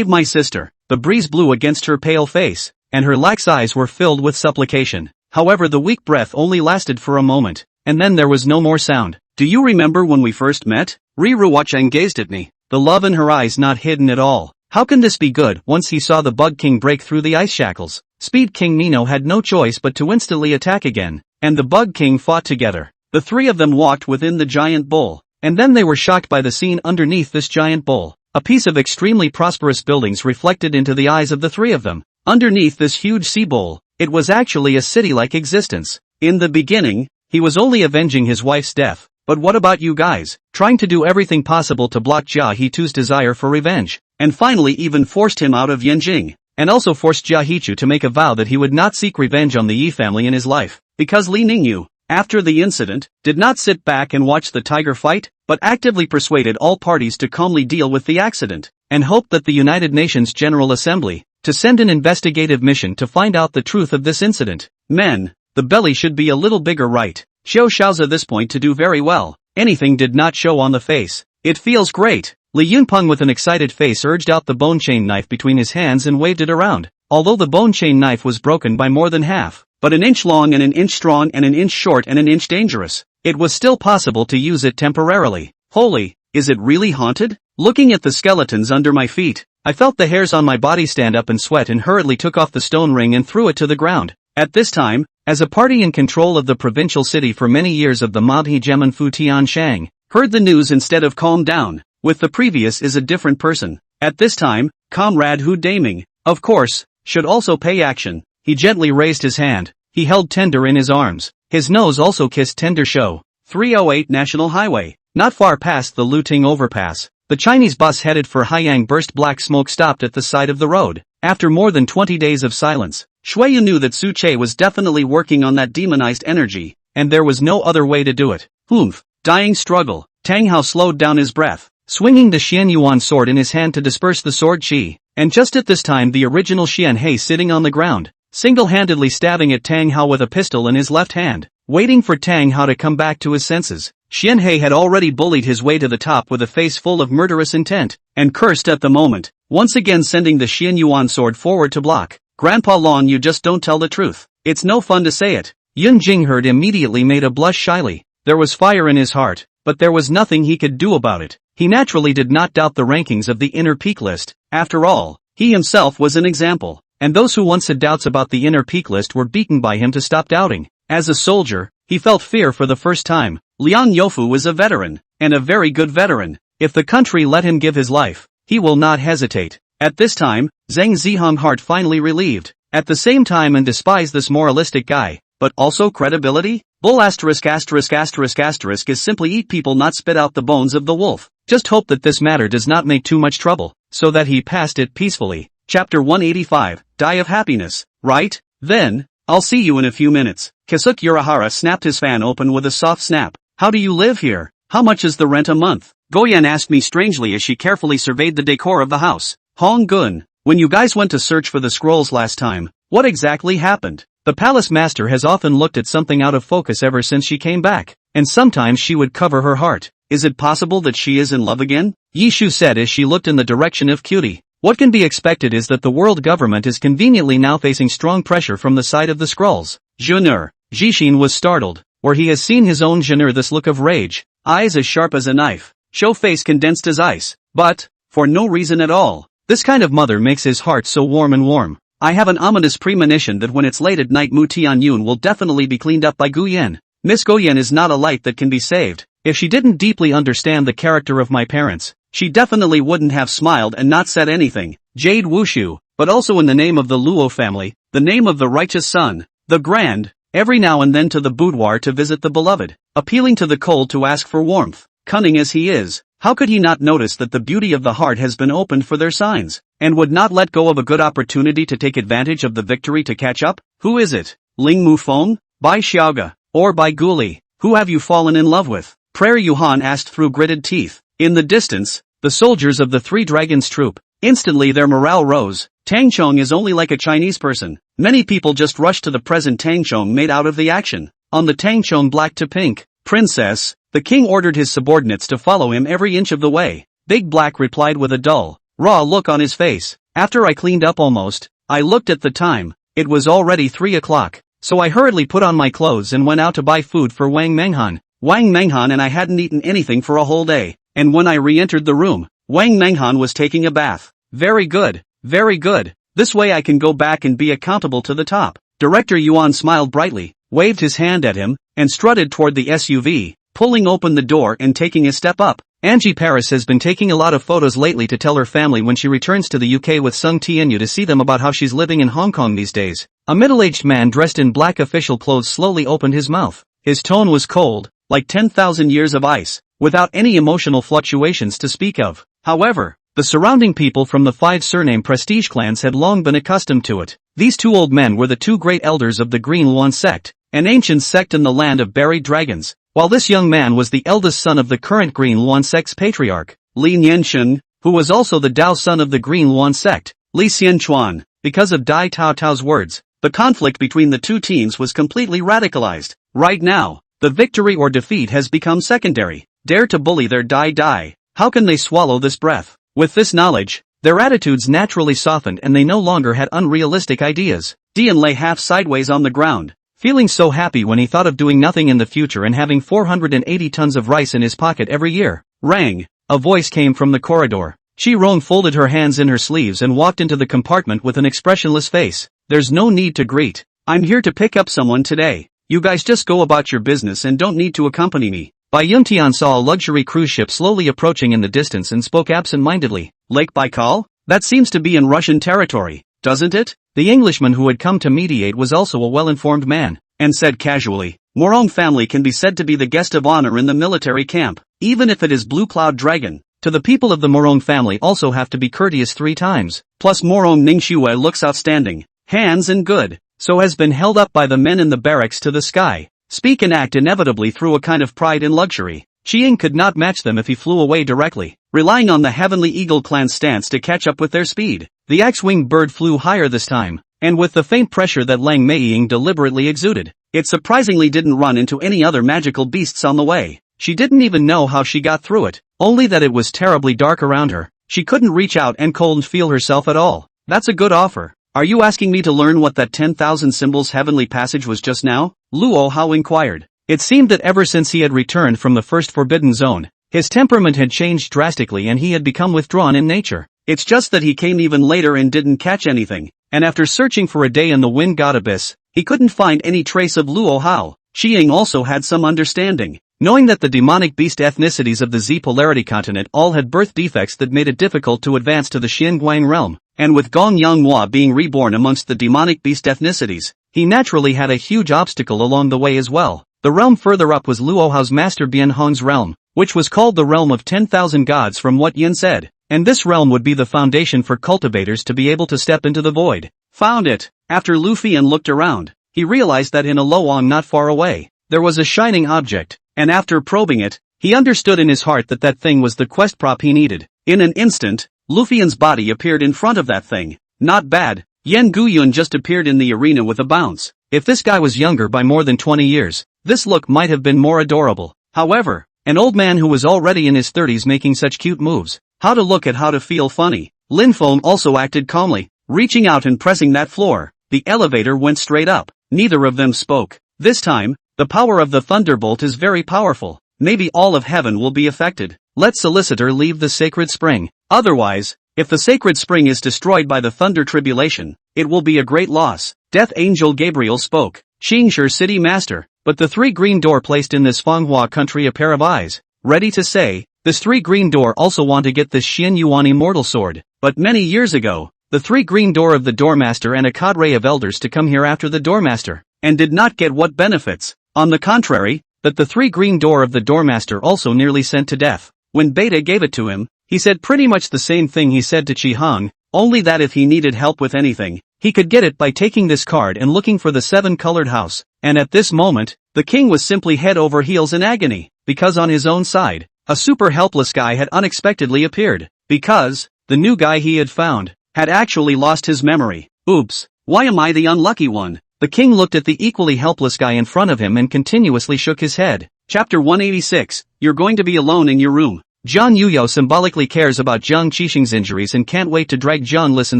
my sister. The breeze blew against her pale face, and her lax eyes were filled with supplication. However, the weak breath only lasted for a moment, and then there was no more sound. Do you remember when we first met? Ruwachang gazed at me, the love in her eyes not hidden at all. How can this be good? Once he saw the Bug King break through the ice shackles, Speed King Nino had no choice but to instantly attack again, and the Bug King fought together. The three of them walked within the giant bowl, and then they were shocked by the scene underneath this giant bowl. A piece of extremely prosperous buildings reflected into the eyes of the three of them. Underneath this huge sea bowl, it was actually a city-like existence. In the beginning, he was only avenging his wife's death. But what about you guys? Trying to do everything possible to block Jia Hechu's desire for revenge, and finally even forced him out of Yanjing, and also forced Jia Hechu to make a vow that he would not seek revenge on the Yi family in his life, because Li Ningyu, after the incident, did not sit back and watch the tiger fight, but actively persuaded all parties to calmly deal with the accident, and hoped that the United Nations General Assembly, to send an investigative mission to find out the truth of this incident. Men, the belly should be a little bigger, right? Xiao Xiao's at this point to do very well. Anything did not show on the face. It feels great. Li Yunpeng with an excited face urged out the bone chain knife between his hands and waved it around. Although the bone chain knife was broken by more than half, but an inch long and an inch strong and an inch short and an inch dangerous, it was still possible to use it temporarily. Holy, is it really haunted? Looking at the skeletons under my feet, I felt the hairs on my body stand up and sweat and hurriedly took off the stone ring and threw it to the ground. At this time, as a party in control of the provincial city for many years of the Madhi Gemen Fu Tianshang, heard the news instead of calmed down, with the previous is a different person. At this time, Comrade Hu Daming, of course, should also pay action. He gently raised his hand, he held Tender in his arms, his nose also kissed Tender Show. 308 National Highway, not far past the Luting overpass, the Chinese bus headed for Haiyang burst. Black smoke stopped at the side of the road. After more than 20 days of silence, Shuiyu knew that Su Che was definitely working on that demonized energy, and there was no other way to do it. Humph. Dying struggle. Tang Hao slowed down his breath, swinging the Xian Yuan sword in his hand to disperse the sword chi, and just at this time the original Xian He sitting on the ground, single-handedly stabbing at Tang Hao with a pistol in his left hand, waiting for Tang Hao to come back to his senses. Xian He had already bullied his way to the top with a face full of murderous intent, and cursed at the moment, once again sending the Xian Yuan sword forward to block. Grandpa Long, you just don't tell the truth. It's no fun to say it. Yun Jingherd immediately made a blush shyly. There was fire in his heart, but there was nothing he could do about it. He naturally did not doubt the rankings of the inner peak list. After all, he himself was an example. and those who once had doubts about the inner peak list were beaten by him to stop doubting. As a soldier, he felt fear for the first time. Liang Youfu is a veteran, and a very good veteran. If the country let him give his life, he will not hesitate. At this time, Zhang Zihong heart finally relieved. At the same time and despise this moralistic guy, but also credibility? Bull ***** is simply eat people not spit out the bones of the wolf. Just hope that this matter does not make too much trouble, so that he passed it peacefully. Chapter 185, Die of Happiness, right? Then, I'll see you in a few minutes. Kasuke Urahara snapped his fan open with a soft snap. How do you live here? How much is the rent a month? Goyen asked me strangely as she carefully surveyed the decor of the house. Hong Gun, when you guys went to search for the scrolls last time, what exactly happened? The palace master has often looked at something out of focus ever since she came back, and sometimes she would cover her heart. Is it possible that she is in love again? Yishu said as she looked in the direction of Cutie. What can be expected is that the world government is conveniently now facing strong pressure from the side of the Skrulls. Jeuneur. Jishin was startled, where he has seen his own Jeuneur this look of rage, eyes as sharp as a knife, show face condensed as ice, but, for no reason at all. This kind of mother makes his heart so warm and warm. I have an ominous premonition that when it's late at night Mu Tianyun will definitely be cleaned up by Guyen. Miss Goyen is not a light that can be saved. If she didn't deeply understand the character of my parents, she definitely wouldn't have smiled and not said anything. Jade Wushu, but also in the name of the Luo family, the name of the righteous son, the grand, every now and then to the boudoir to visit the beloved, appealing to the cold to ask for warmth. Cunning as he is, how could he not notice that the beauty of the heart has been opened for their signs, and would not let go of a good opportunity to take advantage of the victory to catch up? Who is it? Ling Mufeng? Bai Xiaoga? Or Bai Guli? Who have you fallen in love with? Prairie Yuhan asked through gritted teeth. In the distance, the soldiers of the Three Dragons troop. Instantly their morale rose. Tangchong is only like a Chinese person. Many people just rush to the present Tangchong made out of the action. On the Tangchong black to pink, princess, the king ordered his subordinates to follow him every inch of the way. Big Black replied with a dull, raw look on his face. After I cleaned up almost, I looked at the time. It was already 3 o'clock. So I hurriedly put on my clothes and went out to buy food for Wang Menghan. Wang Menghan and I hadn't eaten anything for a whole day, and when I re-entered the room, Wang Menghan was taking a bath. Very good, very good. This way I can go back and be accountable to the top. Director Yuan smiled brightly, waved his hand at him, and strutted toward the SUV, pulling open the door and taking a step up. Angie Paris has been taking a lot of photos lately to tell her family when she returns to the UK with Sung Tianyu to see them about how she's living in Hong Kong these days. A middle-aged man dressed in black official clothes slowly opened his mouth. His tone was cold, like 10,000 years of ice, without any emotional fluctuations to speak of. However, the surrounding people from the 5 surname prestige clans had long been accustomed to it. These 2 old men were the 2 great elders of the Green Luan sect, an ancient sect in the land of buried dragons, while this young man was the eldest son of the current Green Luan sect's patriarch, Li Nianshen, who was also the Dao son of the Green Luan sect, Li Xianchuan. Because of Dai Tao Tao's words, the conflict between the 2 teams was completely radicalized. Right now, the victory or defeat has become secondary. Dare to bully their Dai. How can they swallow this breath? With this knowledge, their attitudes naturally softened and they no longer had unrealistic ideas. Dian lay half sideways on the ground, feeling so happy when he thought of doing nothing in the future and having 480 tons of rice in his pocket every year. Rang! A voice came from the corridor. Chi Rong folded her hands in her sleeves and walked into the compartment with an expressionless face. There's no need to greet. I'm here to pick up someone today. You guys just go about your business and don't need to accompany me. Bai Yuntian saw a luxury cruise ship slowly approaching in the distance and spoke absent-mindedly. Lake Baikal? That seems to be in Russian territory, doesn't it? The Englishman who had come to mediate was also a well-informed man, and said casually, Morong family can be said to be the guest of honor in the military camp, even if it is Blue Cloud Dragon. To the people of the Morong family also have to be courteous 3 times. Plus Morong Ningxue looks outstanding, hands and good, so has been held up by the men in the barracks to the sky. Speak and act inevitably through a kind of pride in luxury. Chiang could not match them if he flew away directly, relying on the Heavenly Eagle clan's stance to catch up with their speed. The X-winged bird flew higher this time, and with the faint pressure that Lang Meiying deliberately exuded, it surprisingly didn't run into any other magical beasts on the way. She didn't even know how she got through it, only that it was terribly dark around her. She couldn't reach out and cold feel herself at all. That's a good offer. Are you asking me to learn what that 10,000 symbols heavenly passage was just now? Luo Hao inquired. It seemed that ever since he had returned from the first forbidden zone, his temperament had changed drastically and he had become withdrawn in nature. It's just that he came even later and didn't catch anything. and after searching for a day in the Wind God Abyss, he couldn't find any trace of Luo Hao. Jiang also had some understanding, knowing that the demonic beast ethnicities of the Z-Polarity continent all had birth defects that made it difficult to advance to the Xinguang realm, and with Gong Yanghua being reborn amongst the demonic beast ethnicities, he naturally had a huge obstacle along the way as well. The realm further up was Luo Hao's master Bianhong's realm, which was called the realm of 10,000 gods from what Yin said, and this realm would be the foundation for cultivators to be able to step into the void. Found it. After Lu Fian looked around, he realized that in a Luoang not far away, there was a shining object, and after probing it, he understood in his heart that that thing was the quest prop he needed. In an instant, Lu Fian's body appeared in front of that thing. Not bad. Yan Guyun just appeared in the arena with a bounce. If this guy was younger by more than 20 years, this look might have been more adorable. However, an old man who was already in his 30s making such cute moves. How to look at how to feel funny. Lin Feng also acted calmly, reaching out and pressing that floor. The elevator went straight up. Neither of them spoke. This time, the power of the thunderbolt is very powerful. Maybe all of heaven will be affected. Let Solicitor leave the sacred spring. Otherwise, if the sacred spring is destroyed by the thunder tribulation, it will be a great loss. Death Angel Gabriel spoke. Qingshi City Master, but the three green door placed in this Fanghua country a pair of eyes. Ready to say, this three green door also want to get this Xin Yuan immortal sword. But many years ago, the three green door of the Doormaster and a cadre of elders to come here after the Doormaster, and did not get what benefits. On the contrary, that the three green door of the Doormaster also nearly sent to death. When Beta gave it to him, he said pretty much the same thing he said to Qi Hong, only that if he needed help with anything, he could get it by taking this card and looking for the seven-colored house. And at this moment, the king was simply head over heels in agony, because on his own side, a super helpless guy had unexpectedly appeared, because the new guy he had found had actually lost his memory. Oops, why am I the unlucky one? The king looked at the equally helpless guy in front of him and continuously shook his head. Chapter 186, You're going to be alone in your room. Zhang Yuyo symbolically cares about Jiang Qixing's injuries and can't wait to drag Zhang Listen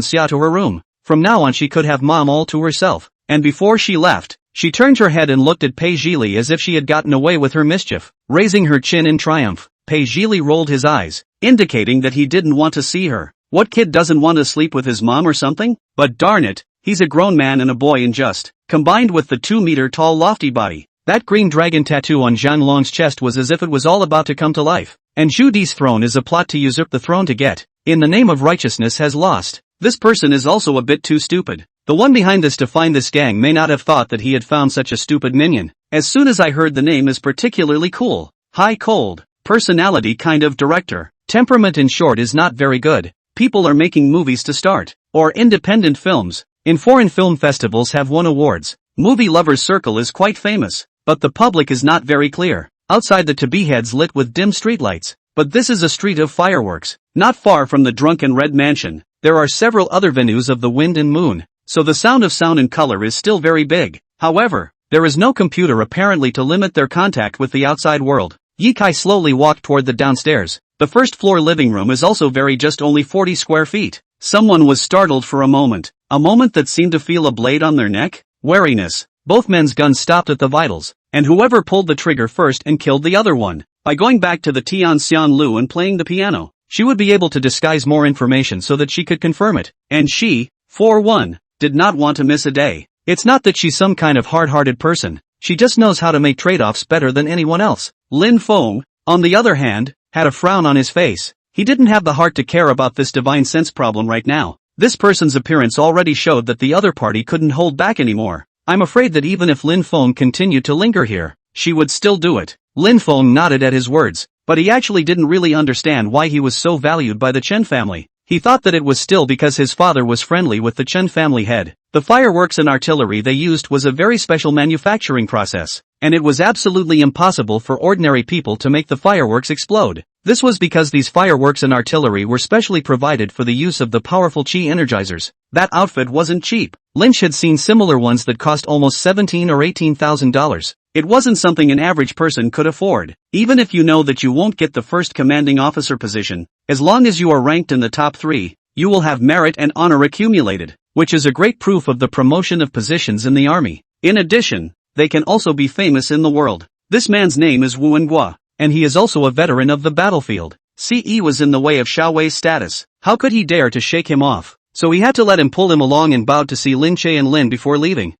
Xia to her room. From now on she could have mom all to herself. And before she left, she turned her head and looked at Pei Zhili as if she had gotten away with her mischief. Raising her chin in triumph, Pei Zhili rolled his eyes, indicating that he didn't want to see her. What kid doesn't want to sleep with his mom or something? But darn it, he's a grown man and a boy in just. Combined with the 2-meter-tall lofty body, that green dragon tattoo on Zhang Long's chest was as if it was all about to come to life. And Zhu Di's throne is a plot to usurp the throne to get, in the name of righteousness, has lost. This person is also a bit too stupid. The one behind this to find this gang may not have thought that he had found such a stupid minion. As soon as I heard the name is particularly cool. High cold, personality kind of director. Temperament in short is not very good. People are making movies to start, or independent films. In foreign film festivals have won awards. Movie lovers circle is quite famous, but the public is not very clear. Outside the tabby heads lit with dim streetlights, but this is a street of fireworks. Not far from the drunken red mansion, there are several other venues of the wind and moon, so the sound of sound and color is still very big. However, there is no computer apparently to limit their contact with the outside world. Ye Kai slowly walked toward the downstairs. The first floor living room is also very just only 40 square feet. Someone was startled for a moment that seemed to feel a blade on their neck. Wariness. Both men's guns stopped at the vitals, and whoever pulled the trigger first and killed the other one. By going back to the Tianxian Lu and playing the piano, she would be able to disguise more information so that she could confirm it. And she, for one, did not want to miss a day. It's not that she's some kind of hard-hearted person, she just knows how to make trade-offs better than anyone else. Lin Feng, on the other hand, had a frown on his face. He didn't have the heart to care about this divine sense problem right now. This person's appearance already showed that the other party couldn't hold back anymore. I'm afraid that even if Lin Feng continued to linger here, she would still do it. Lin Feng nodded at his words, but he actually didn't really understand why he was so valued by the Chen family. He thought that it was still because his father was friendly with the Chen family head. The fireworks and artillery they used was a very special manufacturing process, and it was absolutely impossible for ordinary people to make the fireworks explode. This was because these fireworks and artillery were specially provided for the use of the powerful chi energizers. That outfit wasn't cheap. Lynch had seen similar ones that cost almost $17,000 or $18,000. It wasn't something an average person could afford. Even if you know that you won't get the first commanding officer position, as long as you are ranked in the top 3, you will have merit and honor accumulated, which is a great proof of the promotion of positions in the army. In addition, they can also be famous in the world. This man's name is Wu Engua, and he is also a veteran of the battlefield. CE was in the way of Xiao Wei's status. How could he dare to shake him off? so he had to let him pull him along and bowed to see Lin Che and Lin before leaving.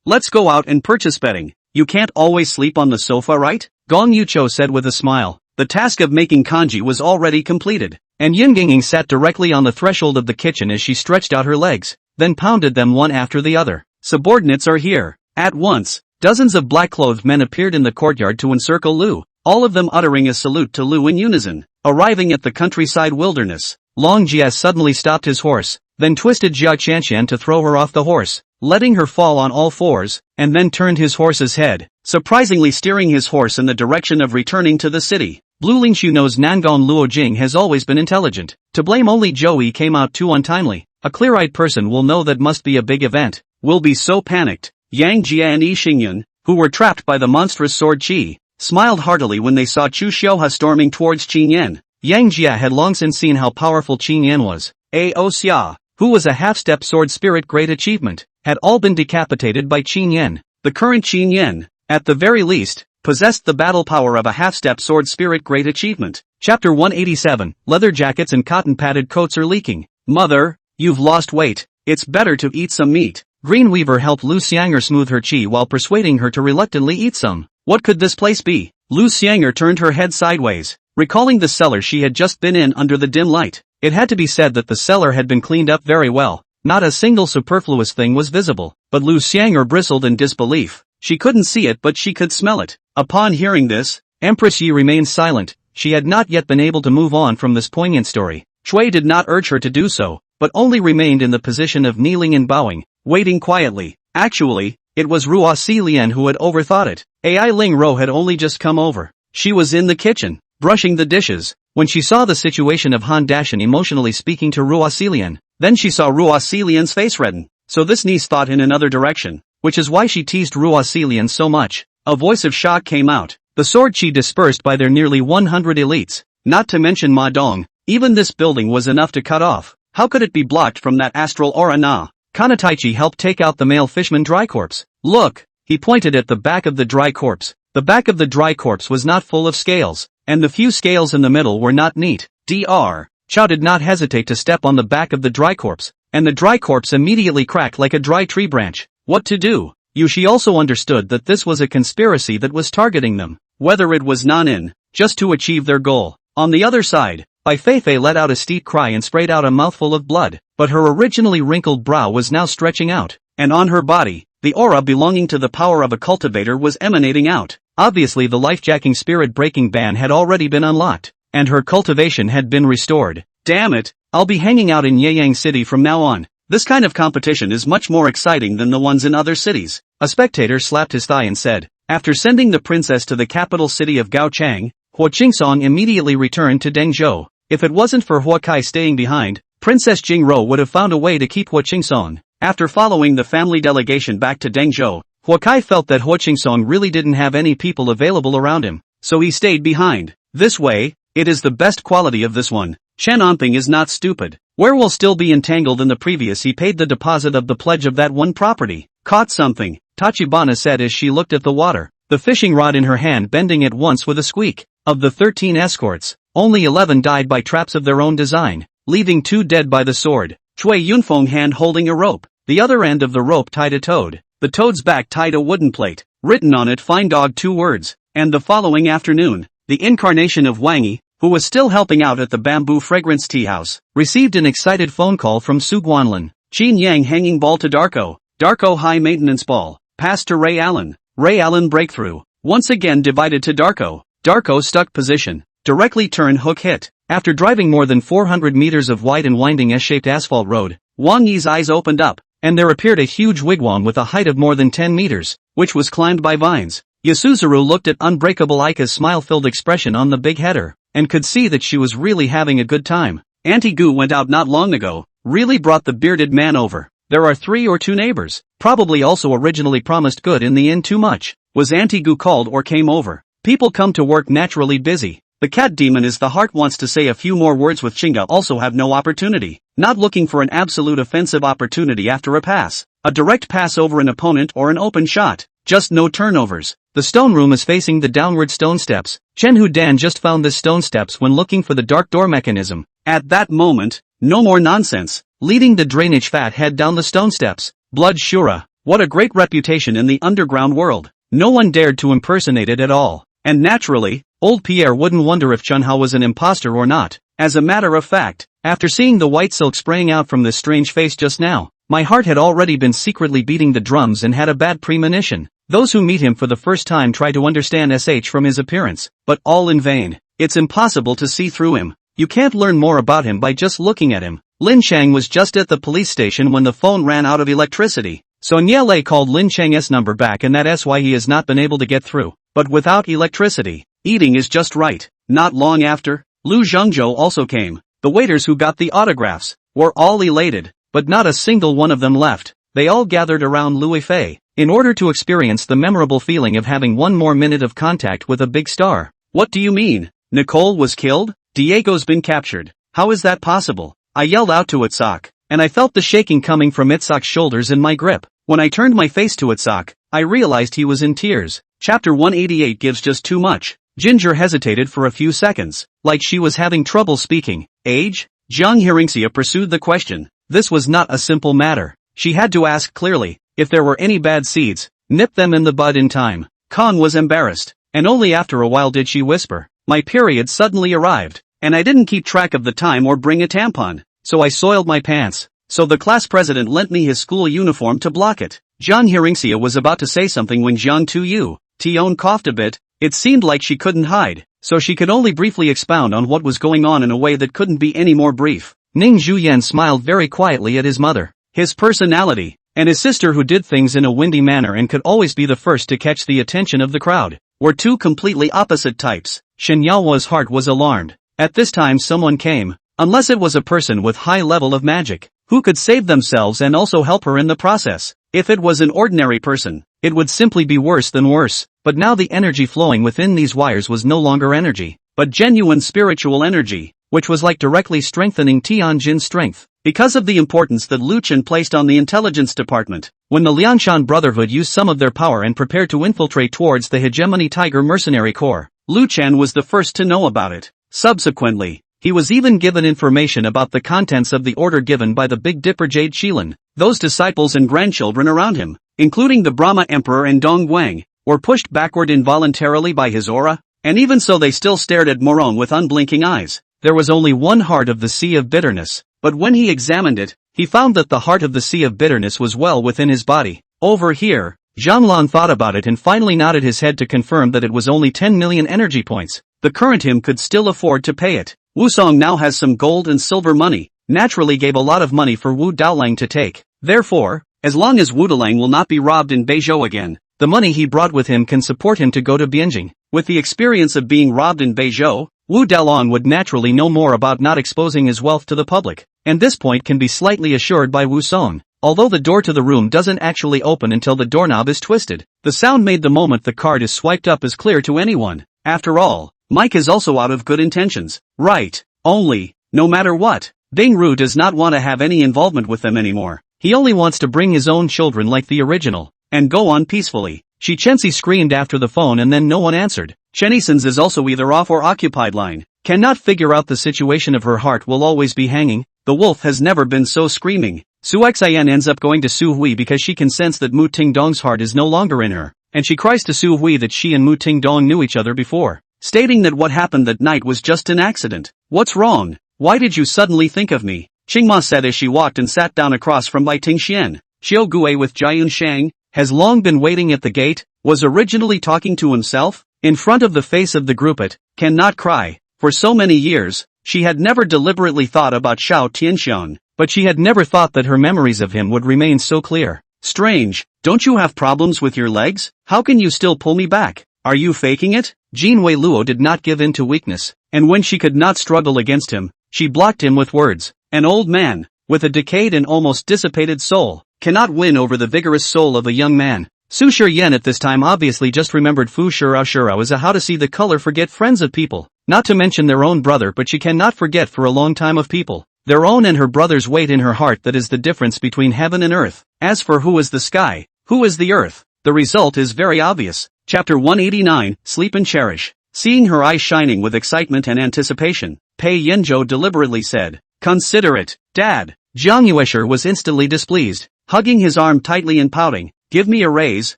Let's go out and purchase bedding. You can't always sleep on the sofa, right? Gong Yucho said with a smile. The task of making kanji was already completed, and Yin Ginging sat directly on the threshold of the kitchen as she stretched out her legs, then pounded them one after the other. Subordinates are here. At once, dozens of black-clothed men appeared in the courtyard to encircle Lu, all of them uttering a salute to Lu in unison. Arriving at the countryside wilderness, Long Jia suddenly stopped his horse, then twisted Jia Qianqian to throw her off the horse, letting her fall on all fours, and then turned his horse's head, surprisingly steering his horse in the direction of returning to the city. Blue Lingshu knows Nangon Luojing has always been intelligent. To blame only Joey came out too untimely. A clear-eyed person will know that must be a big event. Will be so panicked. Yang Jia and Yi Xingyun, who were trapped by the monstrous sword Qi, smiled heartily when they saw Chu Xiuha storming towards Qin Yan. Yang Jia had long since seen how powerful Qin Yan was. Ao Xia, who was a half-step sword spirit great achievement, had all been decapitated by Qin Yan. The current Qin Yan, at the very least, possessed the battle power of a half-step sword spirit great achievement. Chapter 187, Leather jackets and cotton-padded coats are leaking. Mother, you've lost weight. It's better to eat some meat. Green Weaver helped Lu Xianger smooth her chi while persuading her to reluctantly eat some. What could this place be? Lu Xianger turned her head sideways, recalling the cellar she had just been in under the dim light. It had to be said that the cellar had been cleaned up very well. Not a single superfluous thing was visible, but Lu Xianger bristled in disbelief. She couldn't see it but she could smell it. Upon hearing this, Empress Yi remained silent. She had not yet been able to move on from this poignant story. Chui did not urge her to do so, but only remained in the position of kneeling and bowing, waiting quietly. Actually, it was Ruo Si Lian who had overthought it. Ai Ling Ro had only just come over. She was in the kitchen, brushing the dishes, when she saw the situation of Han Dashan emotionally speaking to Ruo Si Lian. Then she saw Ruo Si Lian's face redden, so this niece thought in another direction, which is why she teased Ruo Si Lian so much. A voice of shock came out. The sword chi dispersed by their nearly 100 elites, not to mention Ma Dong. Even this building was enough to cut off. How could it be blocked from that astral aura na? Kanataichi helped take out the male fishman dry corpse. Look, he pointed at the back of the dry corpse. The back of the dry corpse was not full of scales, and the few scales in the middle were not neat. Dr. Chao did not hesitate to step on the back of the dry corpse, and the dry corpse immediately cracked like a dry tree branch. What to do? Yushi also understood that this was a conspiracy that was targeting them, whether it was non-in, just to achieve their goal. On the other side, Bai Feifei let out a steep cry and sprayed out a mouthful of blood, but her originally wrinkled brow was now stretching out, and on her body, the aura belonging to the power of a cultivator was emanating out. Obviously the life-jacking spirit-breaking ban had already been unlocked, and her cultivation had been restored. Damn it, I'll be hanging out in Yeyang City from now on. This kind of competition is much more exciting than the ones in other cities. A spectator slapped his thigh and said, after sending the princess to the capital city of Gaochang, Huo Qingsong immediately returned to Dengzhou. If it wasn't for Huo Kai staying behind, Princess Jingro would have found a way to keep Huo Qingsong. After following the family delegation back to Dengzhou, Huo Kai felt that Huo Qingsong really didn't have any people available around him, so he stayed behind. This way, it is the best quality of this one. Chen Onping is not stupid. Where will still be entangled in the previous he paid the deposit of the pledge of that one property. Caught something, Tachibana said as she looked at the water, the fishing rod in her hand bending at once with a squeak. Of the 13 escorts, only 11 died by traps of their own design, leaving 2 dead by the sword. Chui Yunfeng hand holding a rope, the other end of the rope tied a toad. The toad's back tied a wooden plate, written on it fine dog 2 words, and the following afternoon, the incarnation of Wangi, who was still helping out at the Bamboo Fragrance Tea House, received an excited phone call from Su Guanlin. Qin Yang hanging ball to Darko. Darko high maintenance ball. Pass to Ray Allen. Ray Allen breakthrough. Once again divided to Darko. Darko stuck position. Directly turn hook hit. After driving more than 400 meters of wide and winding S-shaped asphalt road, Wang Yi's eyes opened up, and there appeared a huge wigwam with a height of more than 10 meters, which was climbed by vines. Yasuzuru looked at Unbreakable Aika's smile-filled expression on the big header, and could see that she was really having a good time. Auntie Gu went out not long ago, really brought the bearded man over. There are 3 or 2 neighbors, probably also originally promised good in the end too much. Was Auntie Gu called or came over? People come to work naturally busy. The cat demon is the heart wants to say a few more words with Chinga also have no opportunity. Not looking for an absolute offensive opportunity after a pass. A direct pass over an opponent or an open shot. Just no turnovers. The stone room is facing the downward stone steps. Chen Hu Dan just found this stone steps when looking for the dark door mechanism. At that moment, no more nonsense. leading the drainage fat head down the stone steps. Blood Shura, what a great reputation in the underground world. No one dared to impersonate it at all. And naturally, old Pierre wouldn't wonder if Chunhao was an imposter or not. As a matter of fact, after seeing the white silk spraying out from this strange face just now, my heart had already been secretly beating the drums and had a bad premonition. Those who meet him for the first time try to understand SH from his appearance, but all in vain. It's impossible to see through him. You can't learn more about him by just looking at him. Lin Chang was just at the police station when the phone ran out of electricity. So Niele called Lin Chang's number back, and that's why he has not been able to get through. But without electricity, eating is just right. Not long after, Lu Zhengzhou also came. The waiters who got the autographs were all elated, but not a single one of them left. They all gathered around Lui Fei in order to experience the memorable feeling of having one more minute of contact with a big star. What do you mean? Nicole was killed? Diego's been captured. How is that possible? I yelled out to Itzhak, and I felt the shaking coming from Itzhak's shoulders in my grip. When I turned my face to Itzhak, I realized he was in tears. Chapter 188 gives just too much. Ginger hesitated for a few seconds, like she was having trouble speaking. Age? Jiang Hearingxia pursued the question. This was not a simple matter. She had to ask clearly. If there were any bad seeds, nip them in the bud in time. Khan was embarrassed, and only after a while did she whisper. My period suddenly arrived, and I didn't keep track of the time or bring a tampon, so I soiled my pants. So the class president lent me his school uniform to block it. Jiang Hearingxia was about to say something when Jiang Tion coughed a bit. It seemed like she couldn't hide, so she could only briefly expound on what was going on in a way that couldn't be any more brief. Ning Zhuyan smiled very quietly at his mother. His personality, and his sister who did things in a windy manner and could always be the first to catch the attention of the crowd, were two completely opposite types. Shen Yao's heart was alarmed. At this time someone came, unless it was a person with high level of magic, who could save themselves and also help her in the process. If it was an ordinary person, it would simply be worse than worse. But now the energy flowing within these wires was no longer energy, but genuine spiritual energy, which was like directly strengthening Tianjin's strength. Because of the importance that Lu Chen placed on the intelligence department, when the Liangshan Brotherhood used some of their power and prepared to infiltrate towards the Hegemony Tiger Mercenary Corps, Lu Chen was the first to know about it. Subsequently, he was even given information about the contents of the order given by the Big Dipper Jade Shilin. Those disciples and grandchildren around him, including the Brahma Emperor and Dong Guang, were pushed backward involuntarily by his aura, and even so they still stared at Morone with unblinking eyes. There was only one heart of the Sea of Bitterness, but when he examined it, he found that the heart of the Sea of Bitterness was well within his body. Over here, Zhanglan thought about it and finally nodded his head to confirm that it was only 10 million energy points. The current him could still afford to pay it. Wu Song now has some gold and silver money, naturally gave a lot of money for Wu Daolang to take. Therefore, as long as Wu Daolang will not be robbed in Beizhou again, the money he brought with him can support him to go to Bianjing. With the experience of being robbed in Beizhou, Wu Daolang would naturally know more about not exposing his wealth to the public, and this point can be slightly assured by Wu Song. Although the door to the room doesn't actually open until the doorknob is twisted, the sound made the moment the card is swiped up is clear to anyone. After all, Mike is also out of good intentions, right? Only, no matter what, Bing Ru does not want to have any involvement with them anymore. He only wants to bring his own children like the original, and go on peacefully. Shi Chenxi screamed after the phone and then no one answered. Chenison's is also either off or occupied line. Cannot figure out the situation of her heart will always be hanging. The wolf has never been so screaming. Su Xian ends up going to Su Hui because she can sense that Mu Tingdong's heart is no longer in her, and she cries to Su Hui that she and Mu Tingdong knew each other before, stating that what happened that night was just an accident. What's wrong? Why did you suddenly think of me? Qingma said as she walked and sat down across from Bai Tingxian. Xiao Gue with Jiayun Shang has long been waiting at the gate, was originally talking to himself, in front of the face of the group at, cannot cry. For so many years, she had never deliberately thought about Xiao Tianxiang, but she had never thought that her memories of him would remain so clear. Strange, don't you have problems with your legs? How can you still pull me back? Are you faking it? Jin Wei Luo did not give in to weakness, and when she could not struggle against him, she blocked him with words. An old man, with a decayed and almost dissipated soul, cannot win over the vigorous soul of a young man. Su Shiyan at this time obviously just remembered Fu Shurao as a how to see the color forget friends of people, not to mention their own brother, but she cannot forget for a long time of people. Their own and her brother's weight in her heart, that is the difference between heaven and earth. As for who is the sky, who is the earth, the result is very obvious. Chapter 189, Sleep and Cherish. Seeing her eyes shining with excitement and anticipation, Pei Yanzhou deliberately said, "Consider it, Dad." Jiang Yuesher was instantly displeased, hugging his arm tightly and pouting. Give me a raise,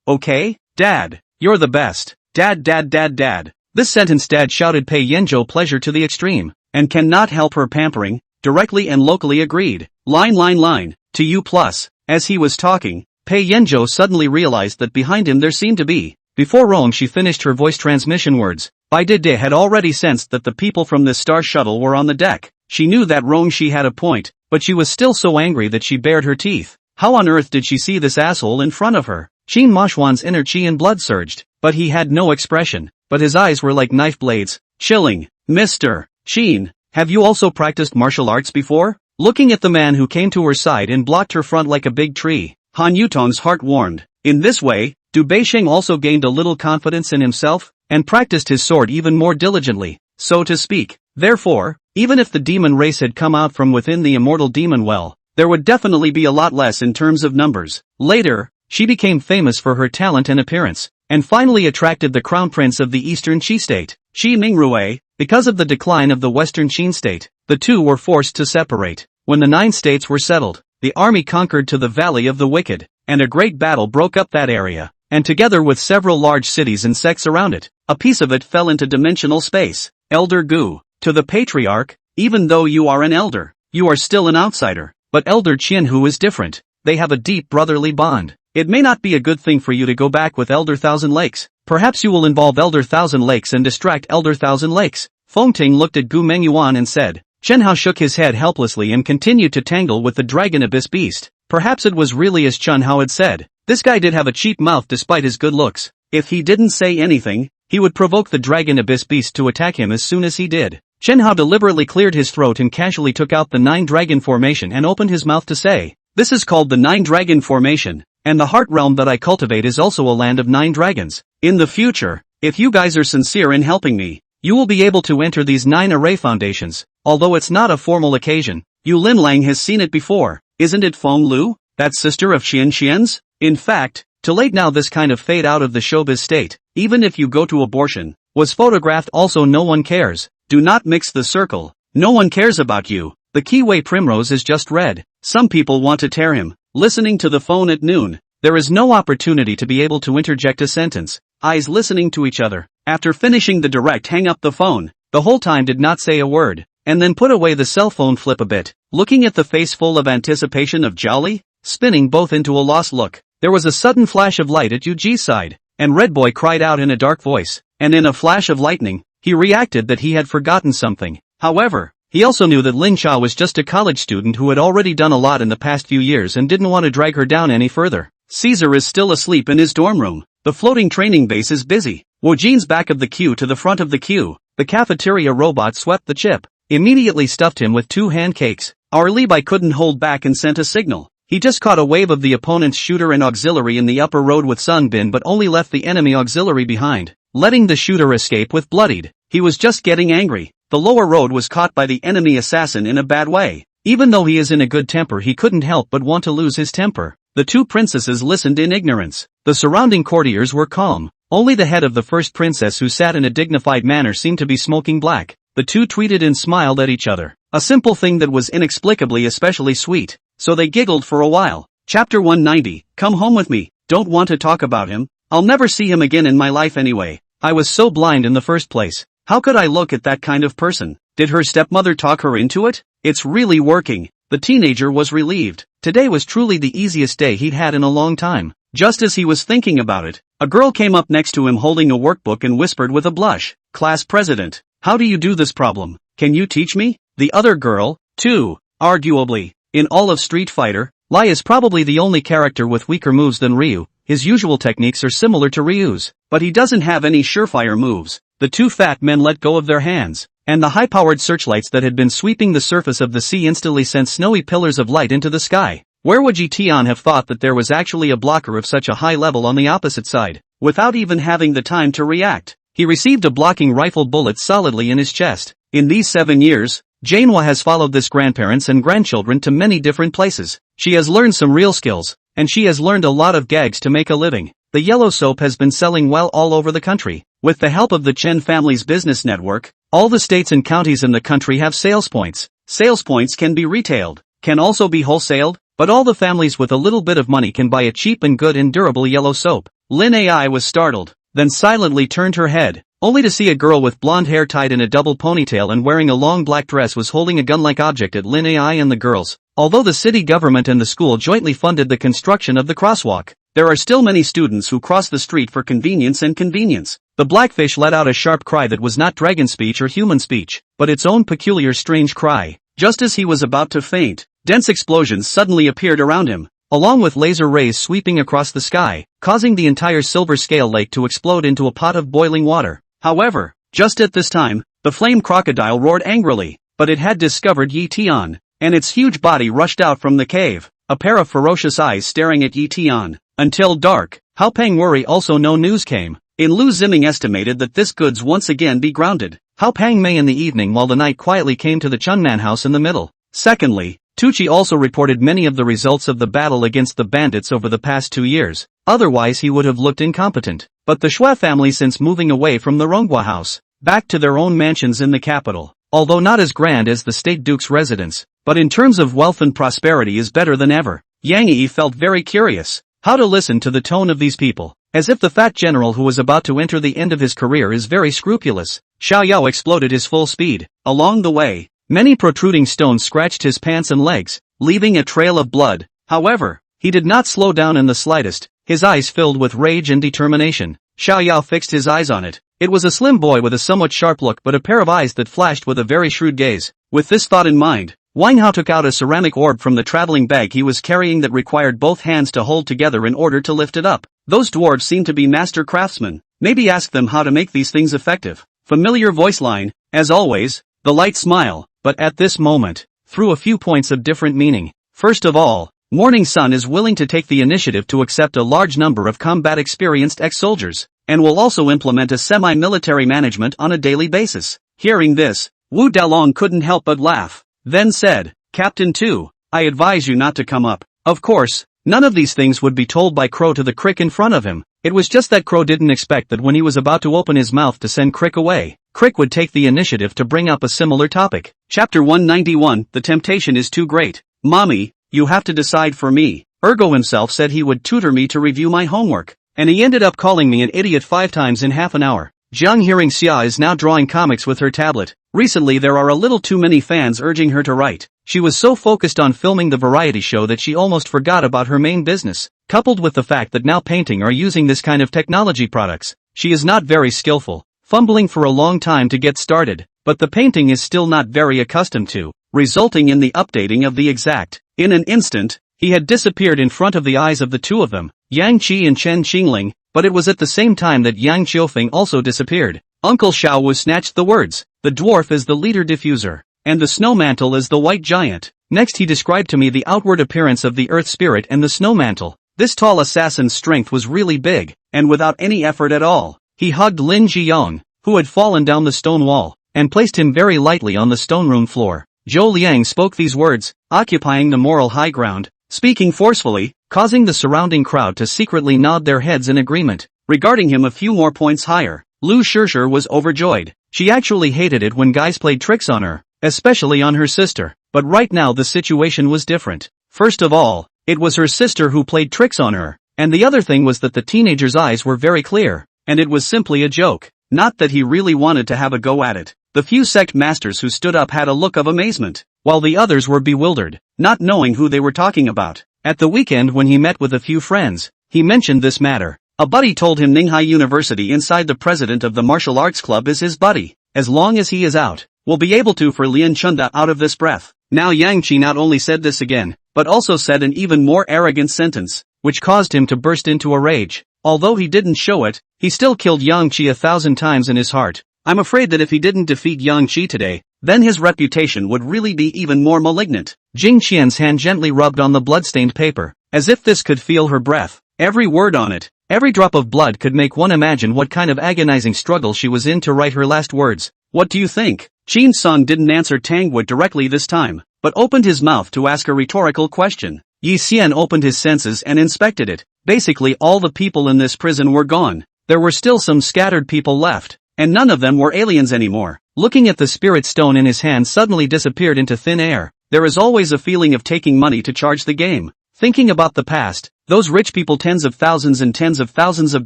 okay? Dad, you're the best. Dad. This sentence Dad shouted Pei Yanzhou pleasure to the extreme, and cannot help her pampering, directly and locally agreed. Line, to you plus. As he was talking, Pei Yanzhou suddenly realized that behind him there seemed to be. Before Rong she finished her voice transmission words. Bai Dede had already sensed that the people from this star shuttle were on the deck. She knew that Rong she had a point, but she was still so angry that she bared her teeth. How on earth did she see this asshole in front of her? Qin Mashuan's inner chi and blood surged, but he had no expression, but his eyes were like knife blades. Chilling. Mr. Qin, have you also practiced martial arts before? Looking at the man who came to her side and blocked her front like a big tree, Han Yutong's heart warmed. In this way, Du Beisheng also gained a little confidence in himself, and practiced his sword even more diligently, so to speak. Therefore, even if the demon race had come out from within the immortal demon well, there would definitely be a lot less in terms of numbers. Later, she became famous for her talent and appearance, and finally attracted the crown prince of the eastern Qi state, Xi Mingrui. Because of the decline of the western Qin state, the two were forced to separate. When the 9 states were settled, the army conquered to the Valley of the Wicked, and a great battle broke up that area, and together with several large cities and sects around it, a piece of it fell into dimensional space. Elder Gu, to the patriarch, even though you are an elder, you are still an outsider, but Elder Qian who is different, they have a deep brotherly bond. It may not be a good thing for you to go back with Elder Thousand Lakes. Perhaps you will involve Elder Thousand Lakes and distract Elder Thousand Lakes. Fengting looked at Gu Mengyuan and said. Chen Hao shook his head helplessly and continued to tangle with the Dragon Abyss beast. Perhaps it was really as Chen Hao had said. This guy did have a cheap mouth despite his good looks. If he didn't say anything, he would provoke the Dragon Abyss beast to attack him as soon as he did. Chen Hao deliberately cleared his throat and casually took out the 9 dragon formation and opened his mouth to say, this is called the 9 dragon formation, and the heart realm that I cultivate is also a land of 9 dragons. In the future, if you guys are sincere in helping me, you will be able to enter these 9 array foundations. Although it's not a formal occasion, Yu Lin Lang has seen it before. Isn't it Feng Lu, that sister of Xian Xian's? In fact, too late now this kind of fade out of the showbiz state, even if you go to abortion, was photographed also no one cares. Do not mix the circle. No one cares about you. The Kiwei Primrose is just red. Some people want to tear him. Listening to the phone at noon, there is no opportunity to be able to interject a sentence. Eyes listening to each other. After finishing the direct hang up the phone, the whole time did not say a word, and then put away the cell phone flip a bit, looking at the face full of anticipation of Jolly, spinning both into a lost look. There was a sudden flash of light at Yuji's side, and Red Boy cried out in a dark voice, and in a flash of lightning, he reacted that he had forgotten something. However, he also knew that Lin Xia was just a college student who had already done a lot in the past few years and didn't want to drag her down any further. Caesar is still asleep in his dorm room. The floating training base is busy. Wojin's back of the queue to the front of the queue. The cafeteria robot swept the chip, immediately stuffed him with 2 hand cakes. Our Levi couldn't hold back and sent a signal. He just caught a wave of the opponent's shooter and auxiliary in the upper road with Sunbin but only left the enemy auxiliary behind, letting the shooter escape with bloodied. He was just getting angry. The lower road was caught by the enemy assassin in a bad way. Even though he is in a good temper he couldn't help but want to lose his temper. The 2 princesses listened in ignorance. The surrounding courtiers were calm. Only the head of the first princess who sat in a dignified manner seemed to be smoking black. The 2 tweeted and smiled at each other. A simple thing that was inexplicably especially sweet. So they giggled for a while. Chapter 190, Come home with me. Don't want to talk about him. I'll never see him again in my life anyway. I was so blind in the first place. How could I look at that kind of person? Did her stepmother talk her into it? It's really working. The teenager was relieved. Today was truly the easiest day he'd had in a long time. Just as he was thinking about it, a girl came up next to him holding a workbook and whispered with a blush, Class President, how do you do this problem? Can you teach me? The other girl, too, arguably, in all of Street Fighter, Lai is probably the only character with weaker moves than Ryu. His usual techniques are similar to Ryu's, but he doesn't have any surefire moves. The 2 fat men let go of their hands, and the high-powered searchlights that had been sweeping the surface of the sea instantly sent snowy pillars of light into the sky. Where would Ji Tian have thought that there was actually a blocker of such a high level on the opposite side? Without even having the time to react, he received a blocking rifle bullet solidly in his chest. In these 7 years, Janhua has followed this grandparents and grandchildren to many different places. She has learned some real skills, and she has learned a lot of gags to make a living. The yellow soap has been selling well all over the country. With the help of the Chen family's business network, all the states and counties in the country have sales points. Sales points can be retailed. can also be wholesaled, but all the families with a little bit of money can buy a cheap and good and durable yellow soap. Lin Ai was startled, then silently turned her head, only to see a girl with blonde hair tied in a double ponytail and wearing a long black dress was holding a gun-like object at Lin Ai and the girls. Although the city government and the school jointly funded the construction of the crosswalk, there are still many students who cross the street for convenience and convenience. The blackfish let out a sharp cry that was not dragon speech or human speech, but its own peculiar strange cry. Just as he was about to faint, dense explosions suddenly appeared around him, along with laser rays sweeping across the sky, causing the entire silver scale lake to explode into a pot of boiling water. However, just at this time, the flame crocodile roared angrily, but it had discovered Yi Tian, and its huge body rushed out from the cave, a pair of ferocious eyes staring at Yi Tian. Until dark, Hao Peng worry also no news came. In Lu Ziming estimated that this goods once again be grounded. Hao Peng may in the evening while the night quietly came to the Chunman house in the middle. Secondly, Tucci also reported many of the results of the battle against the bandits over the past 2 years, otherwise he would have looked incompetent. But the Shui family since moving away from the Ronghua house, back to their own mansions in the capital, although not as grand as the state duke's residence, but in terms of wealth and prosperity is better than ever. Yang Yi felt very curious how to listen to the tone of these people, as if the fat general who was about to enter the end of his career is very scrupulous. Xiao Yao exploded his full speed. Along the way, many protruding stones scratched his pants and legs, leaving a trail of blood. However, he did not slow down in the slightest, his eyes filled with rage and determination. Xiao Yao fixed his eyes on it. It was a slim boy with a somewhat sharp look but a pair of eyes that flashed with a very shrewd gaze. With this thought in mind, Wang Hao took out a ceramic orb from the traveling bag he was carrying that required both hands to hold together in order to lift it up. Those dwarves seem to be master craftsmen. Maybe ask them how to make these things effective. Familiar voice line, as always, the light smile, but at this moment, through a few points of different meaning. First of all, Morning Sun is willing to take the initiative to accept a large number of combat-experienced ex-soldiers, and will also implement a semi-military management on a daily basis. Hearing this, Wu Dalong couldn't help but laugh, then said, Captain 2, I advise you not to come up. Of course, none of these things would be told by Crow to the Crick in front of him. It was just that Crow didn't expect that when he was about to open his mouth to send Crick away, Crick would take the initiative to bring up a similar topic. Chapter 191, The Temptation is Too Great. Mommy, you have to decide for me. Ergo himself said he would tutor me to review my homework, and he ended up calling me an idiot 5 times in half an hour. Jiang Hearingxia is now drawing comics with her tablet. Recently there are a little too many fans urging her to write. She was so focused on filming the variety show that she almost forgot about her main business. Coupled with the fact that now painting are using this kind of technology products, she is not very skillful, fumbling for a long time to get started, but the painting is still not very accustomed to, resulting in the updating of the exact. In an instant, he had disappeared in front of the eyes of the two of them, Yang Qi and Chen Xingling, but it was at the same time that Yang Qiufeng also disappeared. Uncle Xiao was snatched the words. The dwarf is the leader diffuser, and the snow mantle is the white giant. Next he described to me the outward appearance of the earth spirit and the snow mantle. This tall assassin's strength was really big, and without any effort at all, he hugged Lin Ziyong, who had fallen down the stone wall, and placed him very lightly on the stone-room floor. Zhou Liang spoke these words, occupying the moral high ground, speaking forcefully, causing the surrounding crowd to secretly nod their heads in agreement. Regarding him a few more points higher, Lu Shishir was overjoyed. She actually hated it when guys played tricks on her, especially on her sister, but right now the situation was different. First of all, it was her sister who played tricks on her, and the other thing was that the teenager's eyes were very clear, and it was simply a joke, not that he really wanted to have a go at it. The few sect masters who stood up had a look of amazement, while the others were bewildered, not knowing who they were talking about. At the weekend when he met with a few friends, he mentioned this matter. A buddy told him Ninghai University inside the president of the martial arts club is his buddy. As long as he is out, we'll be able to for Lian Chunda out of this breath. Now Yang Qi not only said this again, but also said an even more arrogant sentence, which caused him to burst into a rage. Although he didn't show it, he still killed Yang Qi 1,000 times in his heart. I'm afraid that if he didn't defeat Yang Qi today, then his reputation would really be even more malignant. Jing Qian's hand gently rubbed on the blood-stained paper, as if this could feel her breath. Every word on it, every drop of blood could make one imagine what kind of agonizing struggle she was in to write her last words. What do you think? Qin Sung didn't answer Tangwood directly this time, but opened his mouth to ask a rhetorical question. Yi Xian opened his senses and inspected it. Basically all the people in this prison were gone. There were still some scattered people left, and none of them were aliens anymore. Looking at the spirit stone in his hand suddenly disappeared into thin air. there is always a feeling of taking money to charge the game. Thinking about the past, those rich people tens of thousands and tens of thousands of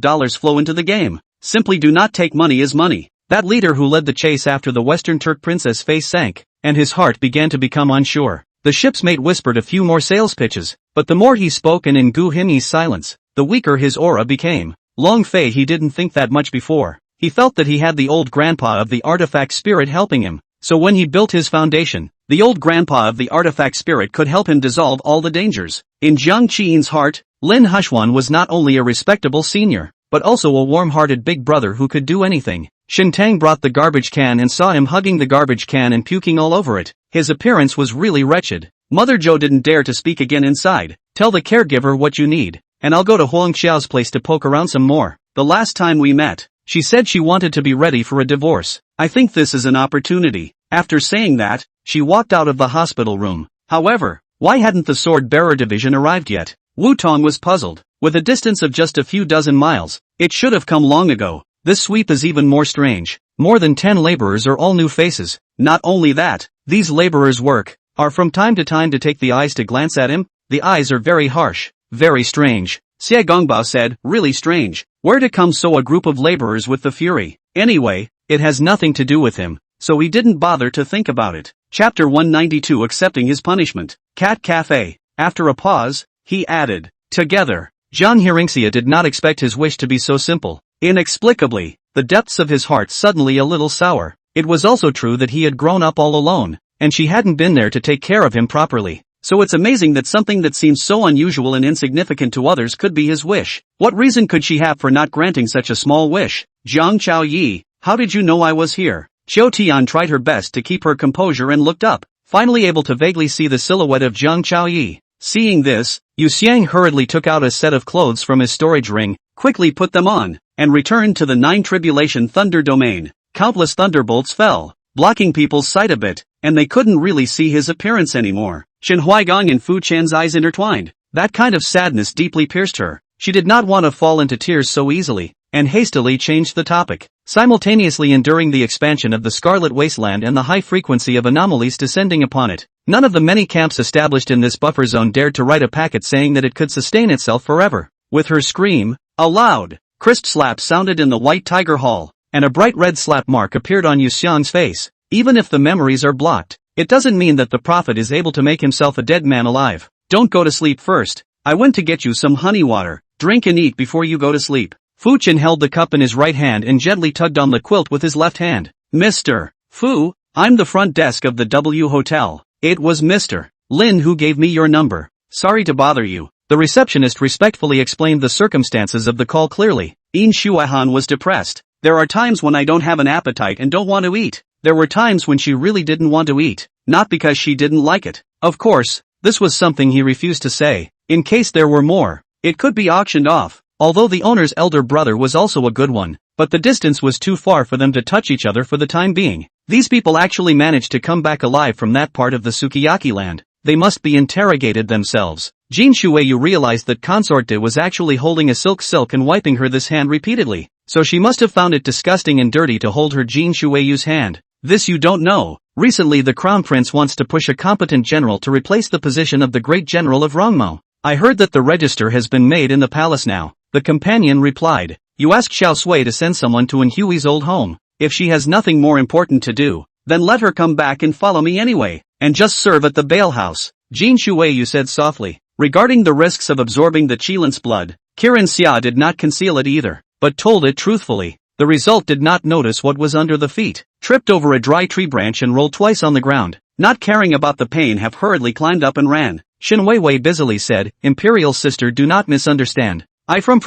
dollars flow into the game. Simply do not take money as money. That leader who led the chase after the Western Turk princess face sank, and his heart began to become unsure. The ship's mate whispered a few more sales pitches, but the more he spoke and in Gu Himi's silence, the weaker his aura became. Long Fei he didn't think that much before. He felt that he had the old grandpa of the artifact spirit helping him, so when he built his foundation, the old grandpa of the artifact spirit could help him dissolve all the dangers. In Jiang Qian's heart, Lin Hushuan was not only a respectable senior, but also a warm-hearted big brother who could do anything. Shin Tang brought the garbage can and saw him hugging the garbage can and puking all over it. His appearance was really wretched. Mother Zhou didn't dare to speak again inside. Tell the caregiver what you need, and I'll go to Hearingxia's place to poke around some more. The last time we met, she said she wanted to be ready for a divorce. I think this is an opportunity. After saying that, she walked out of the hospital room. However, why hadn't the sword-bearer division arrived yet? Wu Tong was puzzled. With a distance of just a few dozen miles, it should have come long ago. This sweep is even more strange. More than 10 laborers are all new faces. Not only that, these laborers' work are from time to time to take the eyes to glance at him. The eyes are very harsh, very strange. Xie Gongbao said, really strange. Where to come so a group of laborers with the fury? Anyway, it has nothing to do with him, so he didn't bother to think about it. Chapter 192 Accepting His Punishment. Cat Cafe. After a pause, he added, together. John Hearingxia did not expect his wish to be so simple. Inexplicably, the depths of his heart suddenly a little sour. It was also true that he had grown up all alone, and she hadn't been there to take care of him properly. So it's amazing that something that seems so unusual and insignificant to others could be his wish. What reason could she have for not granting such a small wish? Jiang Chao Yi, how did you know I was here? Qiu Tian tried her best to keep her composure and looked up, finally able to vaguely see the silhouette of Jiang Chao Yi. Seeing this, Yu Xiang hurriedly took out a set of clothes from his storage ring, quickly put them on, and returned to the 9 Tribulation Thunder Domain. Countless thunderbolts fell, blocking people's sight a bit, and they couldn't really see his appearance anymore. Shen Huaigang and Fu Chen's eyes intertwined. That kind of sadness deeply pierced her. She did not want to fall into tears so easily, and hastily changed the topic, simultaneously enduring the expansion of the Scarlet Wasteland and the high frequency of anomalies descending upon it. None of the many camps established in this buffer zone dared to write a packet saying that it could sustain itself forever. With her scream, a loud, crisp slap sounded in the White Tiger Hall, and a bright red slap mark appeared on Yu Xiang's face. Even if the memories are blocked, it doesn't mean that the prophet is able to make himself a dead man alive. Don't go to sleep first. I went to get you some honey water. Drink and eat before you go to sleep. Fu Chen held the cup in his right hand and gently tugged on the quilt with his left hand. Mr. Fu, I'm the front desk of the W Hotel. It was Mr. Lin who gave me your number. Sorry to bother you. The receptionist respectfully explained the circumstances of the call clearly. Yin Shuaihan was depressed. There are times when I don't have an appetite and don't want to eat. There were times when she really didn't want to eat, not because she didn't like it. Of course, this was something he refused to say. In case there were more, it could be auctioned off. Although the owner's elder brother was also a good one, but the distance was too far for them to touch each other for the time being. These people actually managed to come back alive from that part of the Sukiyaki land. They must be interrogated themselves. Jin Shuiyu realized that Consort De was actually holding a silk and wiping her this hand repeatedly, so she must have found it disgusting and dirty to hold her Jin Shuiyu's hand. This you don't know. Recently the Crown Prince wants to push a competent general to replace the position of the great general of Rongmo. I heard that the register has been made in the palace now. The companion replied. You ask Xiao Sui to send someone to Hui's old home. If she has nothing more important to do, then let her come back and follow me anyway, and just serve at the bail house. Jin Shuiyu said softly. Regarding the risks of absorbing the Qilin's blood, Hearingxia did not conceal it either, but told it truthfully. The result did not notice what was under the feet, tripped over a dry tree branch and rolled twice on the ground. Not caring about the pain, have hurriedly climbed up and ran. Shin Weiwei busily said, Imperial sister, do not misunderstand.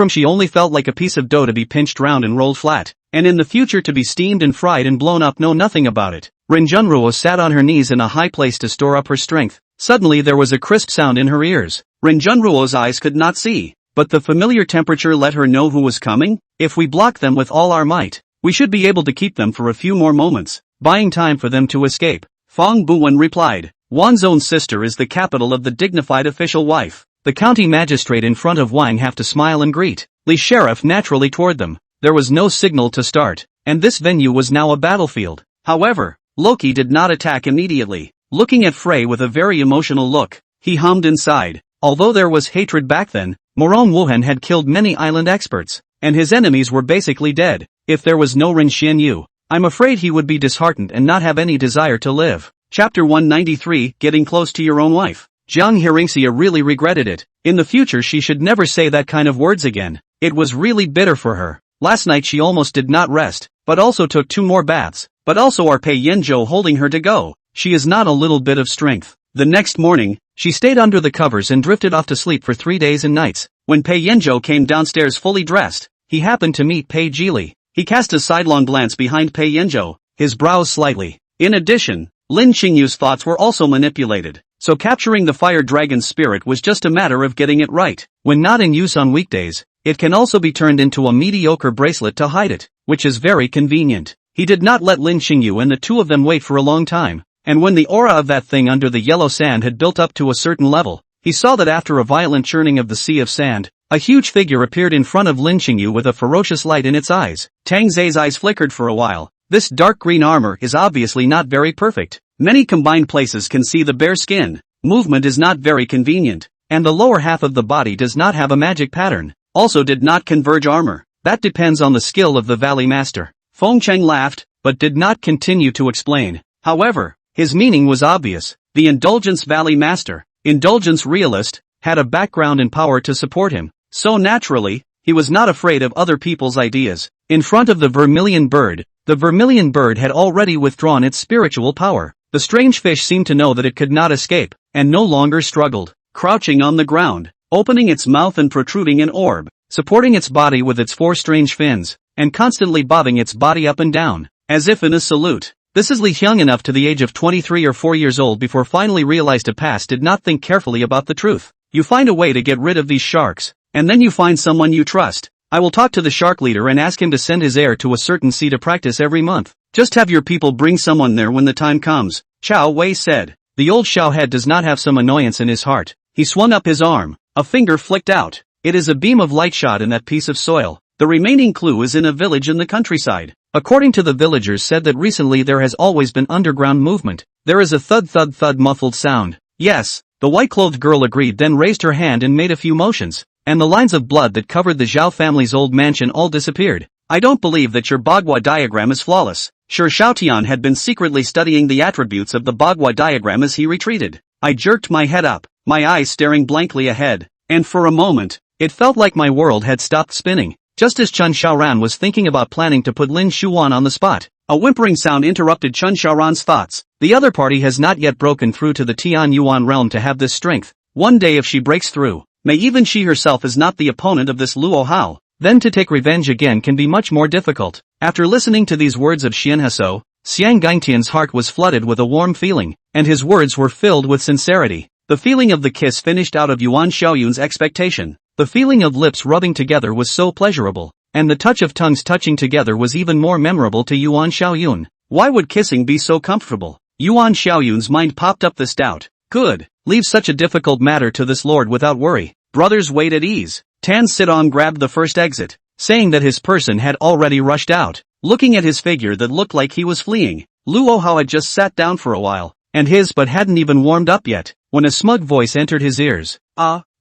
She only felt like a piece of dough to be pinched round and rolled flat, and in the future to be steamed and fried and blown up. Know nothing about it. Renjunruo sat on her knees in a high place to store up her strength. Suddenly there was a crisp sound in her ears. Renjunruo's eyes could not see, but the familiar temperature let her know who was coming. If we block them with all our might, we should be able to keep them for a few more moments, buying time for them to escape. Fang Buwen replied. Wan's own sister is the capital of the dignified official wife. The county magistrate in front of Wang have to smile and greet. Li Sheriff naturally toward them. There was no signal to start, and this venue was now a battlefield. However, Loki did not attack immediately. looking at Frey with a very emotional look. He hummed inside. Although there was hatred back then, Morong Wuhan had killed many island experts, and his enemies were basically dead. If there was no Ren Xianyu, I'm afraid he would be disheartened and not have any desire to live. Chapter 193, Getting Close to Your Own Wife. Jiang Hearingxia really regretted it. In the future she should never say that kind of words again. It was really bitter for her. Last night she almost did not rest, but also took 2 more baths, but also are Pei Yanzhou holding her to go. She is not a little bit of strength. The next morning, she stayed under the covers and drifted off to sleep for 3 days and nights. When Pei Yanzhou came downstairs fully dressed, he happened to meet Pei Jili. He cast a sidelong glance behind Pei Yanzhou, his brows slightly. In addition, Lin Qingyu's thoughts were also manipulated, so capturing the fire dragon's spirit was just a matter of getting it right. When not in use on weekdays, it can also be turned into a mediocre bracelet to hide it, which is very convenient. He did not let Lin Qingyu and the 2 of them wait for a long time, and when the aura of that thing under the yellow sand had built up to a certain level, he saw that after a violent churning of the sea of sand, a huge figure appeared in front of Lin Qingyu with a ferocious light in its eyes. Tang Zai's eyes flickered for a while. This dark green armor is obviously not very perfect. Many combined places can see the bare skin. Movement is not very convenient, and the lower half of the body does not have a magic pattern. Also did not converge armor. That depends on the skill of the Valley Master. Feng Cheng laughed, but did not continue to explain. However, his meaning was obvious. The Indulgence Valley Master, Indulgence Realist, had a background and power to support him. So naturally, he was not afraid of other people's ideas. In front of the vermilion bird, the vermilion bird had already withdrawn its spiritual power. The strange fish seemed to know that it could not escape, and no longer struggled. Crouching on the ground, opening its mouth and protruding an orb, supporting its body with its 4 strange fins, and constantly bobbing its body up and down, as if in a salute. This is Li Hyung enough to the age of 23 or 4 years old before finally realized to pass did not think carefully about the truth. You find a way to get rid of these sharks, and then you find someone you trust. I will talk to the shark leader and ask him to send his heir to a certain sea to practice every month. Just have your people bring someone there when the time comes, Chao Wei said. The old Xiao head does not have some annoyance in his heart. He swung up his arm. A finger flicked out. It is a beam of light shot in that piece of soil. The remaining clue is in a village in the countryside. According to the villagers said that recently there has always been underground movement. There is a thud muffled sound. Yes, the white-clothed girl agreed, then raised her hand and made a few motions, and the lines of blood that covered the Zhao family's old mansion all disappeared. I don't believe that your Bagua diagram is flawless. Sure, Xiaotian had been secretly studying the attributes of the Bagua diagram as he retreated. I jerked my head up, my eyes staring blankly ahead, and for a moment, it felt like my world had stopped spinning. Just as Chun Xiaoran was thinking about planning to put Lin Shuwan on the spot, a whimpering sound interrupted Chun Xiaoran's thoughts. The other party has not yet broken through to the Tian Yuan realm to have this strength. One day if she breaks through, may even she herself is not the opponent of this Luo Hao. Then to take revenge again can be much more difficult. After listening to these words of Xianheso, Xiang Gaingtian's heart was flooded with a warm feeling, and his words were filled with sincerity. The feeling of the kiss finished out of Yuan Xiaoyun's expectation. The feeling of lips rubbing together was so pleasurable, and the touch of tongues touching together was even more memorable to Yuan Xiaoyun. Why would kissing be so comfortable? Yuan Xiaoyun's mind popped up this doubt. Good, leave such a difficult matter to this lord without worry. Brothers wait at ease. Tan Sidong grabbed the first exit, saying that his person had already rushed out. Looking at his figure that looked like he was fleeing, Luo Hao had just sat down for a while, and his butt hadn't even warmed up yet, when a smug voice entered his ears.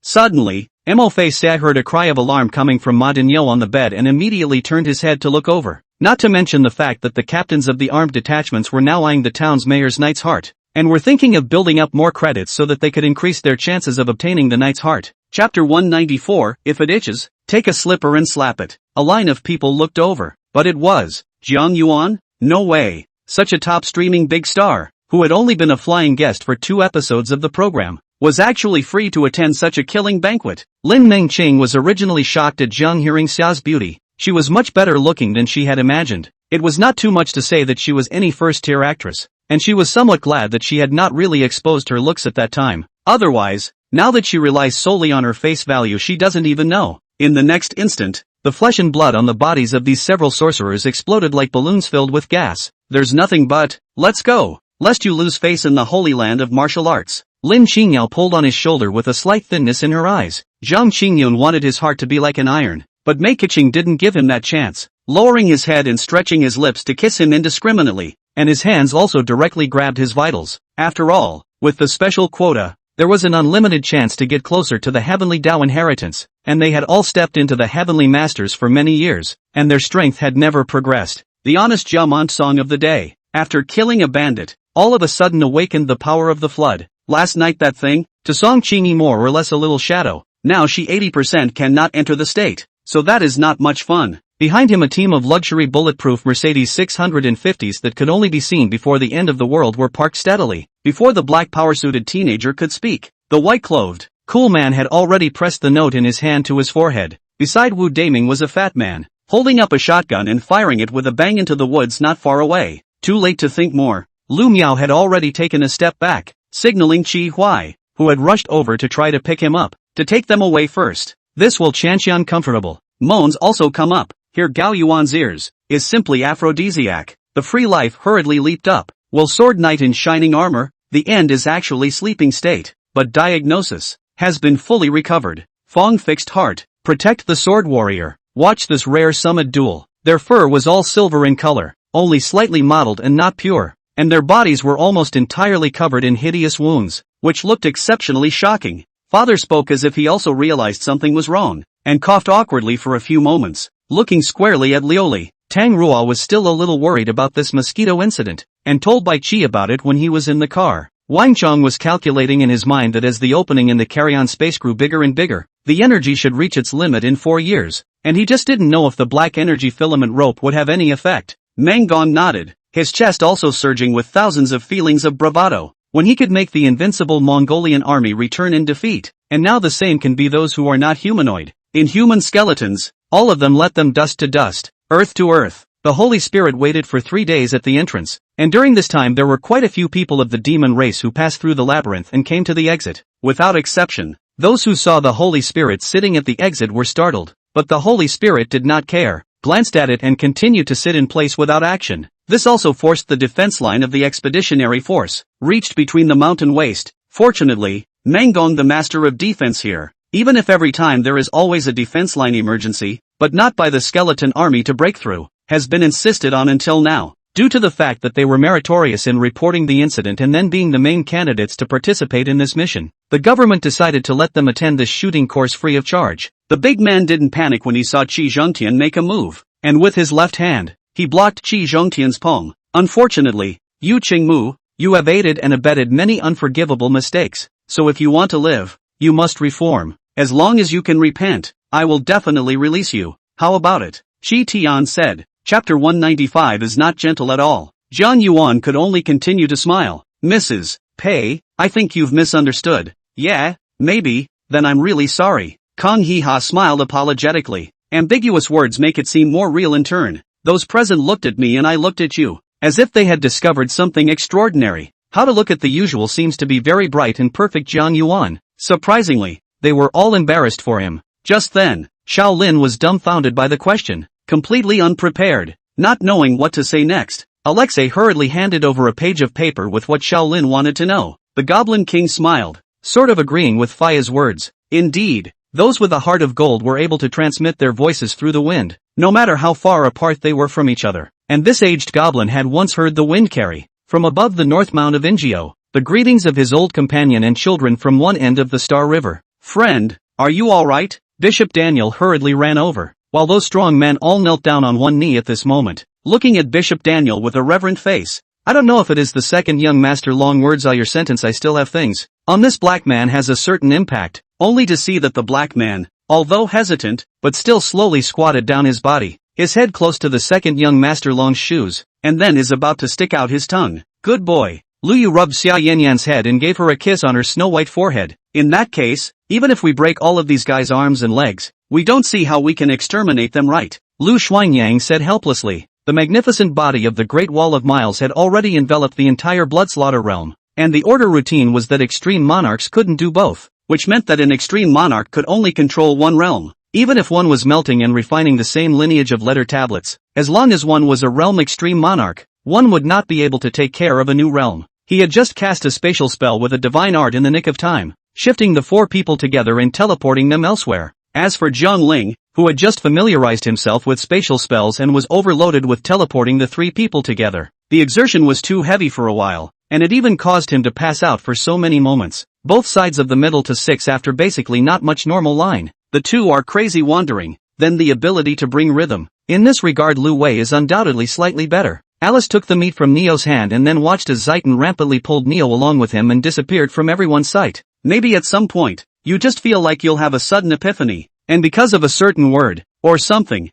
Suddenly, Mo Fei Sa heard a cry of alarm coming from Ma Daniel on the bed and immediately turned his head to look over. Not to mention the fact that the captains of the armed detachments were now eyeing the town's mayor's knight's heart, and were thinking of building up more credits so that they could increase their chances of obtaining the knight's heart. Chapter 194, If it itches, take a slipper and slap it. A line of people looked over, but it was Jiang Yuan? No way. Such a top-streaming big star, who had only been a flying guest for 2 episodes of the program, was actually free to attend such a killing banquet. Lin Mengqing was originally shocked at Jiang Hearingxia's beauty. She was much better looking than she had imagined. It was not too much to say that she was any first-tier actress, and she was somewhat glad that she had not really exposed her looks at that time. Otherwise, now that she relies solely on her face value, she doesn't even know. In the next instant, the flesh and blood on the bodies of these several sorcerers exploded like balloons filled with gas. There's nothing but, let's go, lest you lose face in the holy land of martial arts. Lin Qingyao pulled on his shoulder with a slight thinness in her eyes. Zhang Qingyun wanted his heart to be like an iron, but Mei Keqing didn't give him that chance, lowering his head and stretching his lips to kiss him indiscriminately, and his hands also directly grabbed his vitals. After all, with the special quota, there was an unlimited chance to get closer to the heavenly Dao inheritance, and they had all stepped into the heavenly masters for many years, and their strength had never progressed. The honest Jiamont song of the day. After killing a bandit, all of a sudden awakened the power of the flood. Last night that thing, to Song Qingyi more or less a little shadow. Now she 80% cannot enter the state, so that is not much fun. Behind him a team of luxury bulletproof Mercedes 650s that could only be seen before the end of the world were parked steadily, before the black power-suited teenager could speak. The white-clothed, cool man had already pressed the note in his hand to his forehead. Beside Wu Daming was a fat man, holding up a shotgun and firing it with a bang into the woods not far away. Too late to think more. Lu Miao had already taken a step back, signaling Qi Huai, who had rushed over to try to pick him up, to take them away first. This will Chanxian comfortable. Moans also come up. Hear Gao Yuan's ears, is simply aphrodisiac. The free life hurriedly leaped up. Will sword knight in shining armor? The end is actually sleeping state, but diagnosis has been fully recovered. Fong fixed heart. Protect the sword warrior. Watch this rare summit duel. Their fur was all silver in color, only slightly mottled and not pure, and their bodies were almost entirely covered in hideous wounds, which looked exceptionally shocking. Father spoke as if he also realized something was wrong, and coughed awkwardly for a few moments. Looking squarely at Lioli, Tang Rua was still a little worried about this mosquito incident, and told Bai Qi about it when he was in the car. Wang Chong was calculating in his mind that as the opening in the carry-on space grew bigger and bigger, the energy should reach its limit in 4 years, and he just didn't know if the black energy filament rope would have any effect. Meng Gong nodded, his chest also surging with thousands of feelings of bravado, when he could make the invincible Mongolian army return in defeat, and now the same can be those who are not humanoid. Inhuman skeletons, all of them let them dust to dust, earth to earth. The Holy Spirit waited for 3 days at the entrance, and during this time there were quite a few people of the demon race who passed through the labyrinth and came to the exit. Without exception, those who saw the Holy Spirit sitting at the exit were startled, but the Holy Spirit did not care, glanced at it and continued to sit in place without action. This also forced the defense line of the expeditionary force, reached between the mountain waste. Fortunately, Meng Gong the master of defense here, even if every time there is always a defense line emergency, but not by the skeleton army to break through, has been insisted on until now, due to the fact that they were meritorious in reporting the incident and then being the main candidates to participate in this mission. The government decided to let them attend this shooting course free of charge. The big man didn't panic when he saw Qi Zhongtian make a move, and with his left hand, he blocked Qi Zhongtian's palm. Unfortunately, Yu Qingmu, you have aided and abetted many unforgivable mistakes, so if you want to live, you must reform. As long as you can repent, I will definitely release you. How about it? Qi Tian said. Chapter 195 is not gentle at all. Jiang Yuan could only continue to smile. Mrs. Pei, I think you've misunderstood. Yeah, maybe, then I'm really sorry. Kang He-ha smiled apologetically. Ambiguous words make it seem more real in turn. Those present looked at me and I looked at you, as if they had discovered something extraordinary. How to look at the usual seems to be very bright and perfect Jiang Yuan. Surprisingly, they were all embarrassed for him. Just then, Xiao Lin was dumbfounded by the question, completely unprepared, not knowing what to say next. Alexei hurriedly handed over a page of paper with what Xiao Lin wanted to know. The Goblin King smiled, sort of agreeing with Faya's words. Indeed, those with a heart of gold were able to transmit their voices through the wind, no matter how far apart they were from each other. And this aged goblin had once heard the wind carry, from above the north mount of Ingio, the greetings of his old companion and children from one end of the Star River. Friend, are you all right? Bishop Daniel hurriedly ran over, while those strong men all knelt down on one knee at this moment, looking at Bishop Daniel with a reverent face. I don't know if it is the second young master long words your sentence I still have things. On this black man has a certain impact, only to see that the black man, although hesitant, but still slowly squatted down his body, his head close to the second young master Long's shoes, and then is about to stick out his tongue. Good boy. Lu Yu rubbed Xia Yanyan's head and gave her a kiss on her snow-white forehead. In that case, even if we break all of these guys' arms and legs, we don't see how we can exterminate them, right? Lu Shuangyang said helplessly. The magnificent body of the Great Wall of Miles had already enveloped the entire blood-slaughter realm, and the order routine was that extreme monarchs couldn't do both, which meant that an extreme monarch could only control one realm. Even if one was melting and refining the same lineage of letter tablets, as long as one was a realm extreme monarch, one would not be able to take care of a new realm. He had just cast a spatial spell with a divine art in the nick of time, shifting the 4 people together and teleporting them elsewhere. As for Zhang Ling, who had just familiarized himself with spatial spells and was overloaded with teleporting the 3 people together, the exertion was too heavy for a while, and it even caused him to pass out for so many moments. Both sides of the middle to 6 after basically not much normal line. The two are crazy wandering, then the ability to bring rhythm. In this regard Lu Wei is undoubtedly slightly better. Alice took the meat from Neo's hand and then watched as Zaitan rampantly pulled Neo along with him and disappeared from everyone's sight. Maybe at some point, you just feel like you'll have a sudden epiphany, and because of a certain word, or something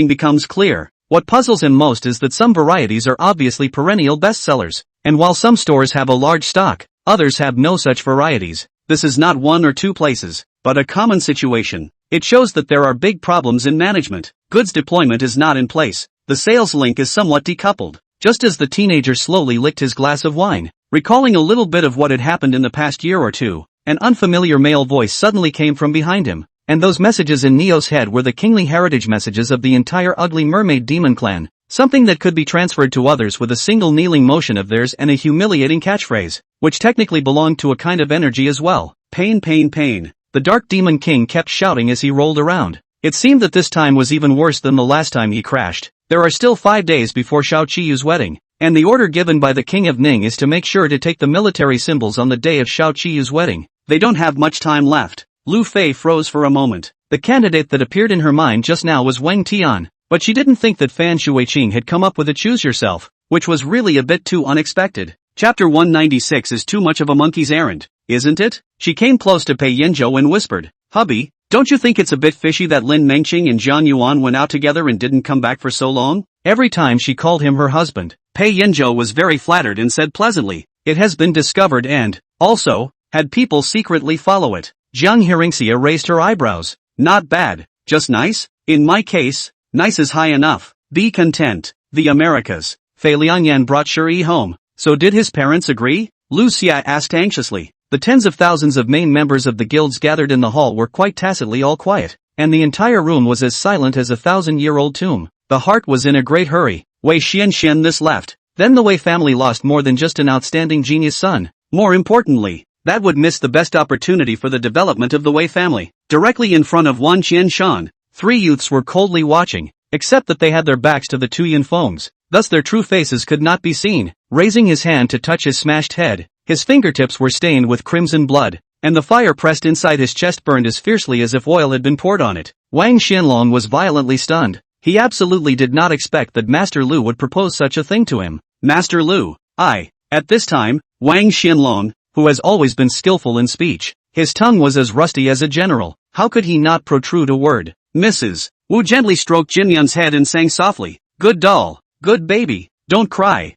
becomes clear. What puzzles him most is that some varieties are obviously perennial bestsellers, and while some stores have a large stock, others have no such varieties. This is not one or two places, but a common situation. It shows that there are big problems in management. Goods deployment is not in place. The sales link is somewhat decoupled. Just as the teenager slowly licked his glass of wine, recalling a little bit of what had happened in the past year or two, an unfamiliar male voice suddenly came from behind him. And those messages in Neo's head were the kingly heritage messages of the entire ugly mermaid demon clan, something that could be transferred to others with a single kneeling motion of theirs and a humiliating catchphrase, which technically belonged to a kind of energy as well. Pain, pain, pain. The dark demon king kept shouting as he rolled around. It seemed that this time was even worse than the last time he crashed. There are still 5 days before Shao Qiyu's wedding, and the order given by the king of Ning is to make sure to take the military symbols on the day of Shao Qiyu's wedding. They don't have much time left. Lu Fei froze for a moment. The candidate that appeared in her mind just now was Wang Tian, but she didn't think that Fan Shuiqing had come up with a choose yourself, which was really a bit too unexpected. Chapter 196 is too much of a monkey's errand, isn't it? She came close to Pei Yanzhou and whispered, "Hubby, don't you think it's a bit fishy that Lin Mengqing and Jiang Yuan went out together and didn't come back for so long?" Every time she called him her husband, Pei Yanzhou was very flattered and said pleasantly, "It has been discovered and, also, had people secretly follow it." Jiang Hearingxia raised her eyebrows. "Not bad, just nice? In my case, nice is high enough. Be content." The Americas. Fei Liangyan brought Shuri home. So did his parents agree? Lu Xia asked anxiously. The tens of thousands of main members of the guilds gathered in the hall were quite tacitly all quiet, and the entire room was as silent as a 1,000-year-old tomb. The heart was in a great hurry. Wei Xianxian this left. Then the Wei family lost more than just an outstanding genius son. More importantly, that would miss the best opportunity for the development of the Wei family. Directly in front of Wan Qianshan, 3 youths were coldly watching, except that they had their backs to the two Yunfengs, thus their true faces could not be seen. Raising his hand to touch his smashed head, his fingertips were stained with crimson blood, and the fire pressed inside his chest burned as fiercely as if oil had been poured on it. Wang Xianlong was violently stunned. He absolutely did not expect that Master Lu would propose such a thing to him. Master Lu, At this time, Wang Xianlong, who has always been skillful in speech, his tongue was as rusty as a general. How could he not protrude a word? Mrs. Wu gently stroked Jinyun's head and sang softly, "Good doll, good baby, don't cry,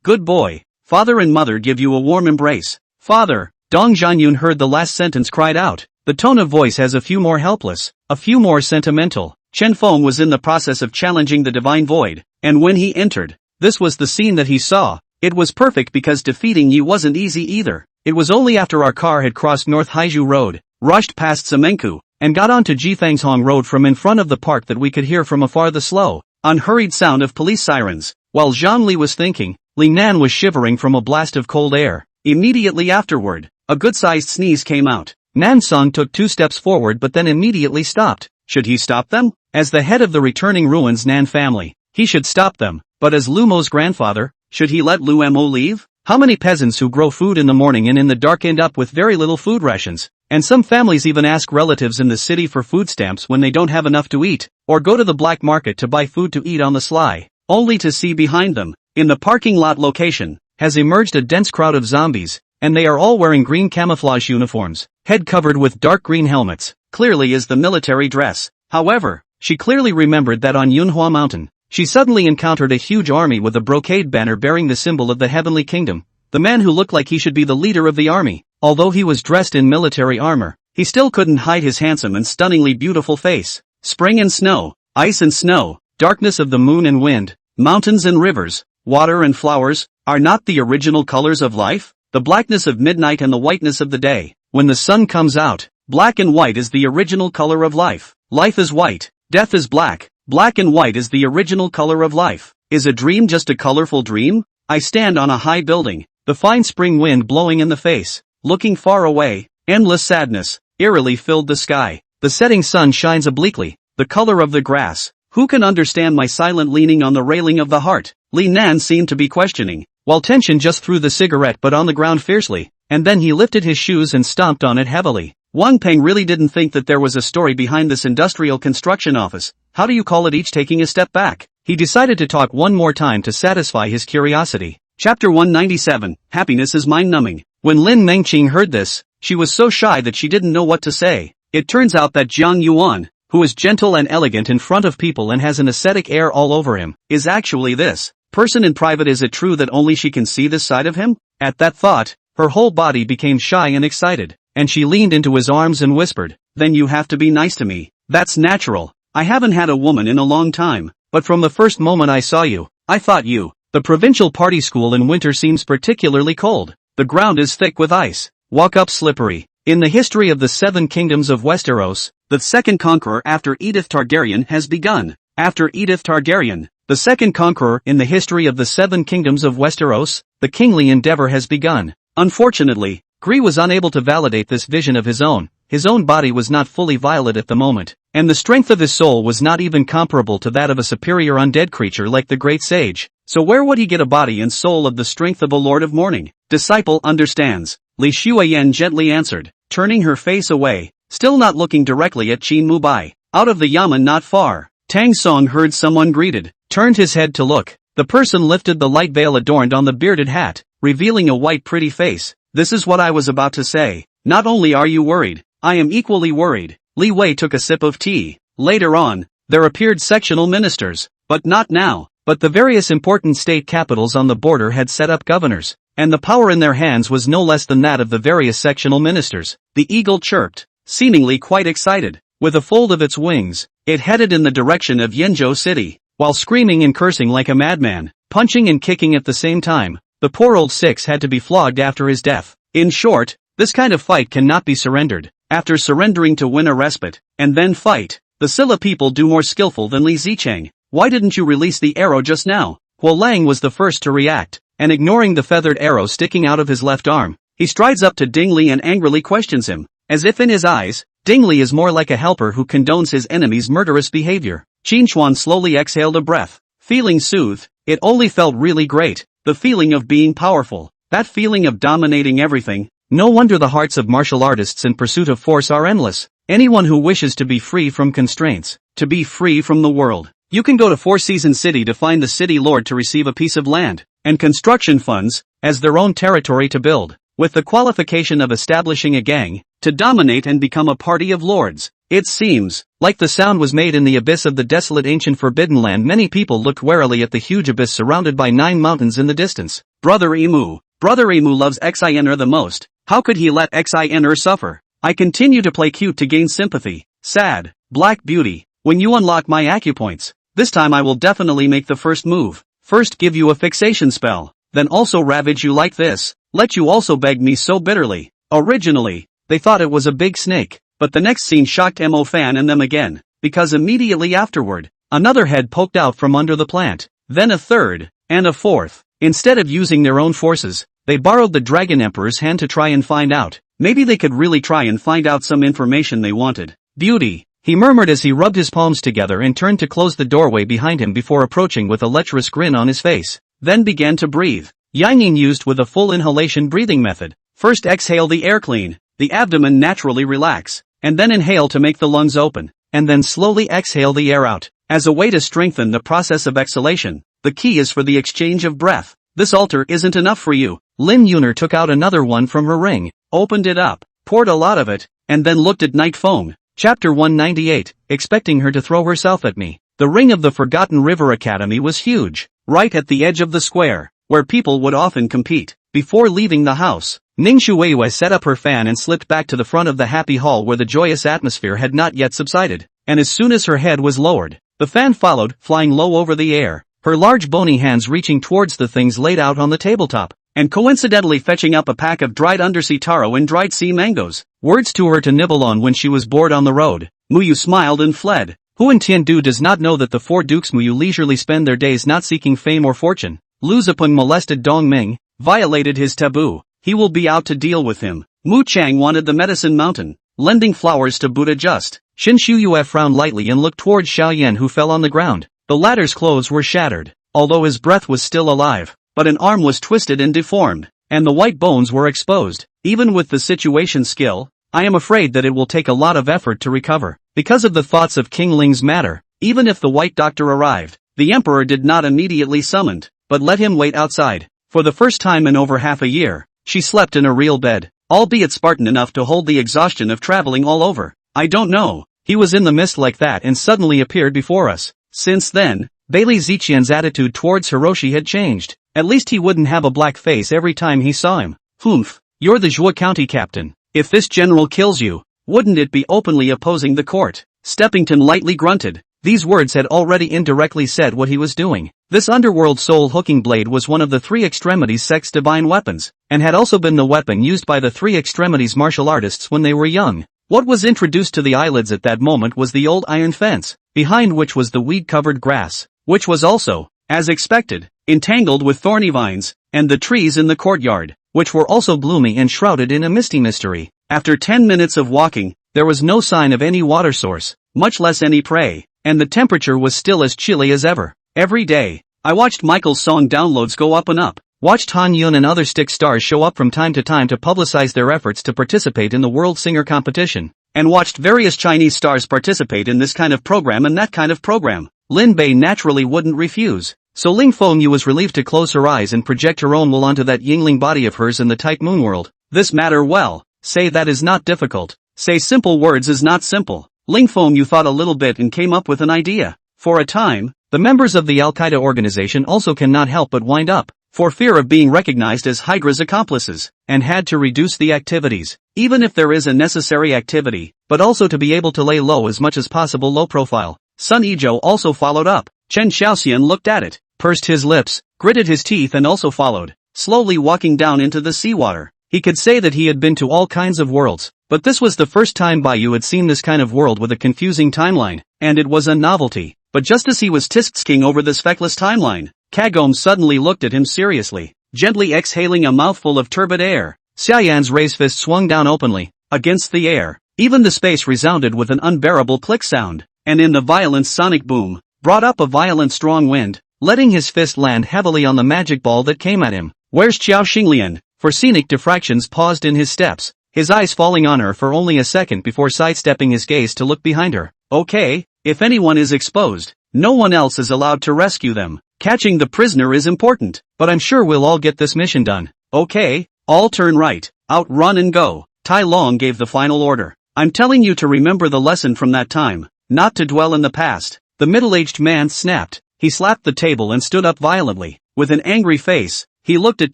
good boy. Father and mother give you a warm embrace." "Father," Dong Zhanyun heard the last sentence cried out. The tone of voice has a few more helpless, a few more sentimental. Chen Feng was in the process of challenging the divine void, and when he entered, this was the scene that he saw. It was perfect because defeating Yi wasn't easy either. It was only after our car had crossed North Haizhu Road, rushed past Semenku, and got onto Jifangshong Road from in front of the park that we could hear from afar the slow, unhurried sound of police sirens. While Zhang Li was thinking, Li Nan was shivering from a blast of cold air. Immediately afterward, a good-sized sneeze came out. Nan Song took 2 steps forward but then immediately stopped. Should he stop them? As the head of the returning ruins Nan family, he should stop them, but as Lu Mo's grandfather, should he let Lu Mo leave? How many peasants who grow food in the morning and in the dark end up with very little food rations? And some families even ask relatives in the city for food stamps when they don't have enough to eat, or go to the black market to buy food to eat on the sly, only to see behind them, in the parking lot location, has emerged a dense crowd of zombies, and they are all wearing green camouflage uniforms, head covered with dark green helmets, clearly is the military dress. However, she clearly remembered that on Yunhua Mountain, she suddenly encountered a huge army with a brocade banner bearing the symbol of the Heavenly Kingdom. The man who looked like he should be the leader of the army, although he was dressed in military armor, he still couldn't hide his handsome and stunningly beautiful face. Spring and snow, ice and snow, darkness of the moon and wind, mountains and rivers, water and flowers, are not the original colors of life? The blackness of midnight and the whiteness of the day. When the sun comes out, black and white is the original color of life. Life is white, death is black. Black and white is the original color of life. Is a dream just a colorful dream? I stand on a high building, the fine spring wind blowing in the face, looking far away, endless sadness, eerily filled the sky. The setting sun shines obliquely, the color of the grass. Who can understand my silent leaning on the railing of the heart? Li Nan seemed to be questioning. while tension just threw the cigarette butt on the ground fiercely, and then he lifted his shoes and stomped on it heavily. Wang Peng really didn't think that there was a story behind this industrial construction office. How do you call it? Each taking a step back. He decided to talk one more time to satisfy his curiosity. Chapter 197, Happiness is Mind-Numbing. When Lin Mengqing heard this, she was so shy that she didn't know what to say. It turns out that Jiang Yuan, who is gentle and elegant in front of people and has an ascetic air all over him, is actually this person in private. Is it true that only she can see this side of him? At that thought, her whole body became shy and excited, and she leaned into his arms and whispered, "Then you have to be nice to me. That's natural. I haven't had a woman in a long time, but from the first moment I saw you, I thought you." The provincial party school in winter seems particularly cold. The ground is thick with ice. Walk up slippery. In the history of the 7 kingdoms of Westeros, the second conqueror after Edith Targaryen has begun. After Edith Targaryen, the second conqueror in the history of the 7 kingdoms of Westeros, the kingly endeavor has begun. Unfortunately, Gree was unable to validate this vision of his own. His own body was not fully violet at the moment, and the strength of his soul was not even comparable to that of a superior undead creature like the Great Sage. So where would he get a body and soul of the strength of a Lord of Morning? Disciple understands, Li Shuayan gently answered, turning her face away, still not looking directly at Qin Mubai. Out of the yamen not far, Tang Song heard someone greeted, turned his head to look. The person lifted the light veil adorned on the bearded hat, revealing a white pretty face. This is what I was about to say. Not only are you worried, I am equally worried. Li Wei took a sip of tea. Later on, there appeared sectional ministers, but not now. But the various important state capitals on the border had set up governors, and the power in their hands was no less than that of the various sectional ministers. The eagle chirped, seemingly quite excited. With a fold of its wings, it headed in the direction of Yanzhou City, while screaming and cursing like a madman, punching and kicking at the same time. The poor old Six had to be flogged after his death. In short, this kind of fight cannot be surrendered. After surrendering to win a respite, and then fight, the Silla people do more skillful than Li Zicheng. Why didn't you release the arrow just now? Huo Lang was the first to react, and ignoring the feathered arrow sticking out of his left arm, he strides up to Ding Li and angrily questions him, as if in his eyes, Ding Li is more like a helper who condones his enemy's murderous behavior. Qin Chuan slowly exhaled a breath, feeling soothed. It only felt really great, the feeling of being powerful, that feeling of dominating everything. No wonder the hearts of martial artists in pursuit of force are endless. Anyone who wishes to be free from constraints, to be free from the world. You can go to Four Seasons City to find the city lord to receive a piece of land, and construction funds, as their own territory to build, with the qualification of establishing a gang, to dominate and become a party of lords. It seems, like the sound was made in the abyss of the desolate ancient forbidden land. Many people looked warily at the huge abyss surrounded by 9 mountains in the distance. Brother Emu loves Xin the most. How could he let Xin suffer? I continue to play cute to gain sympathy. Sad, Black Beauty, when you unlock my acupoints. This time I will definitely make the first move. First give you a fixation spell, then also ravage you like this, let you also beg me so bitterly. Originally, they thought it was a big snake, but the next scene shocked Mo Fan and them again, because immediately afterward, another head poked out from under the plant, then a third, and a fourth. Instead of using their own forces, they borrowed the Dragon Emperor's hand to try and find out. Maybe they could really try and find out some information they wanted. Beauty, he murmured as he rubbed his palms together and turned to close the doorway behind him before approaching with a lecherous grin on his face, then began to breathe. Yang used with a full inhalation breathing method. First exhale the air clean, the abdomen naturally relax, and then inhale to make the lungs open, and then slowly exhale the air out, as a way to strengthen the process of exhalation. The key is for the exchange of breath. This altar isn't enough for you. Lin Yuner took out another one from her ring, opened it up, poured a lot of it, and then looked at Night Fong. Chapter 198, expecting her to throw herself at me. The ring of the Forgotten River Academy was huge, right at the edge of the square, where people would often compete. Before leaving the house, Ning Shuiwei set up her fan and slipped back to the front of the happy hall where the joyous atmosphere had not yet subsided, and as soon as her head was lowered, the fan followed, flying low over the air, her large bony hands reaching towards the things laid out on the tabletop, and coincidentally fetching up a pack of dried undersea taro and dried sea mangoes, words to her to nibble on when she was bored on the road. Muyu smiled and fled. Who in Tiandu does not know that the 4 dukes Muyu leisurely spend their days not seeking fame or fortune? Lu Zipun molested Dong Ming, violated his taboo. He will be out to deal with him. Mu Chang wanted the medicine mountain, lending flowers to Buddha just. Xin Shuyue frowned lightly and looked towards Xiao Yan who fell on the ground. The latter's clothes were shattered, although his breath was still alive. but an arm was twisted and deformed, and the white bones were exposed. Even with the situation skill, I am afraid that it will take a lot of effort to recover. Because of the thoughts of King Ling's matter, even if the white doctor arrived, the emperor did not immediately summon, but let him wait outside. For the first time in over half a year, she slept in a real bed, albeit Spartan enough to hold the exhaustion of traveling all over. I don't know, he was in the mist like that and suddenly appeared before us. Since then, Bailey Ziqian's attitude towards Hiroshi had changed. At least he wouldn't have a black face every time he saw him. Humph, you're the Zhuo County captain. If this general kills you, wouldn't it be openly opposing the court? Steppington lightly grunted. These words had already indirectly said what he was doing. This underworld soul-hooking blade was one of the three extremities sex divine weapons, and had also been the weapon used by the three extremities martial artists when they were young. What was introduced to the eyelids at that moment was the old iron fence, behind which was the weed-covered grass, which was also, as expected, entangled with thorny vines, and the trees in the courtyard, which were also gloomy and shrouded in a misty mystery. After 10 minutes of walking, there was no sign of any water source, much less any prey, and the temperature was still as chilly as ever. Every day, I watched Michael's song downloads go up and up, watched Han Yun and other stick stars show up from time to publicize their efforts to participate in the World Singer competition, and watched various Chinese stars participate in this kind of program and that kind of program. Lin Bei naturally wouldn't refuse, so Ling Fengyu was relieved to close her eyes and project her own will onto that Yingling body of hers in the tight moon world. This matter well, say that is not difficult, say simple words is not simple. Ling Fengyu thought a little bit and came up with an idea. For a time, the members of the Al-Qaeda organization also cannot help but wind up, for fear of being recognized as Hydra's accomplices, and had to reduce the activities, even if there is a necessary activity, but also to be able to lay low as much as possible low profile. Sun Yizhou also followed up. Chen Xiaoxian looked at it, pursed his lips, gritted his teeth and also followed, slowly walking down into the seawater. He could say that he had been to all kinds of worlds, but this was the first time Baiyu had seen this kind of world with a confusing timeline, and it was a novelty. But just as he was tisking over this feckless timeline, Kagome suddenly looked at him seriously, gently exhaling a mouthful of turbid air. Xiaoyan's raised fist swung down openly, against the air. Even the space resounded with an unbearable click sound, and in the violent sonic boom, brought up a violent strong wind, letting his fist land heavily on the magic ball that came at him. Where's Qiao Xinglian? For scenic diffractions paused in his steps, his eyes falling on her for only a second before sidestepping his gaze to look behind her. Okay, if anyone is exposed, no one else is allowed to rescue them. Catching the prisoner is important, but I'm sure we'll all get this mission done. Okay, all turn right, outrun and go. Tai Long gave the final order. I'm telling you to remember the lesson from that time, not to dwell in the past. The middle-aged man snapped. He slapped the table and stood up violently. With an angry face, he looked at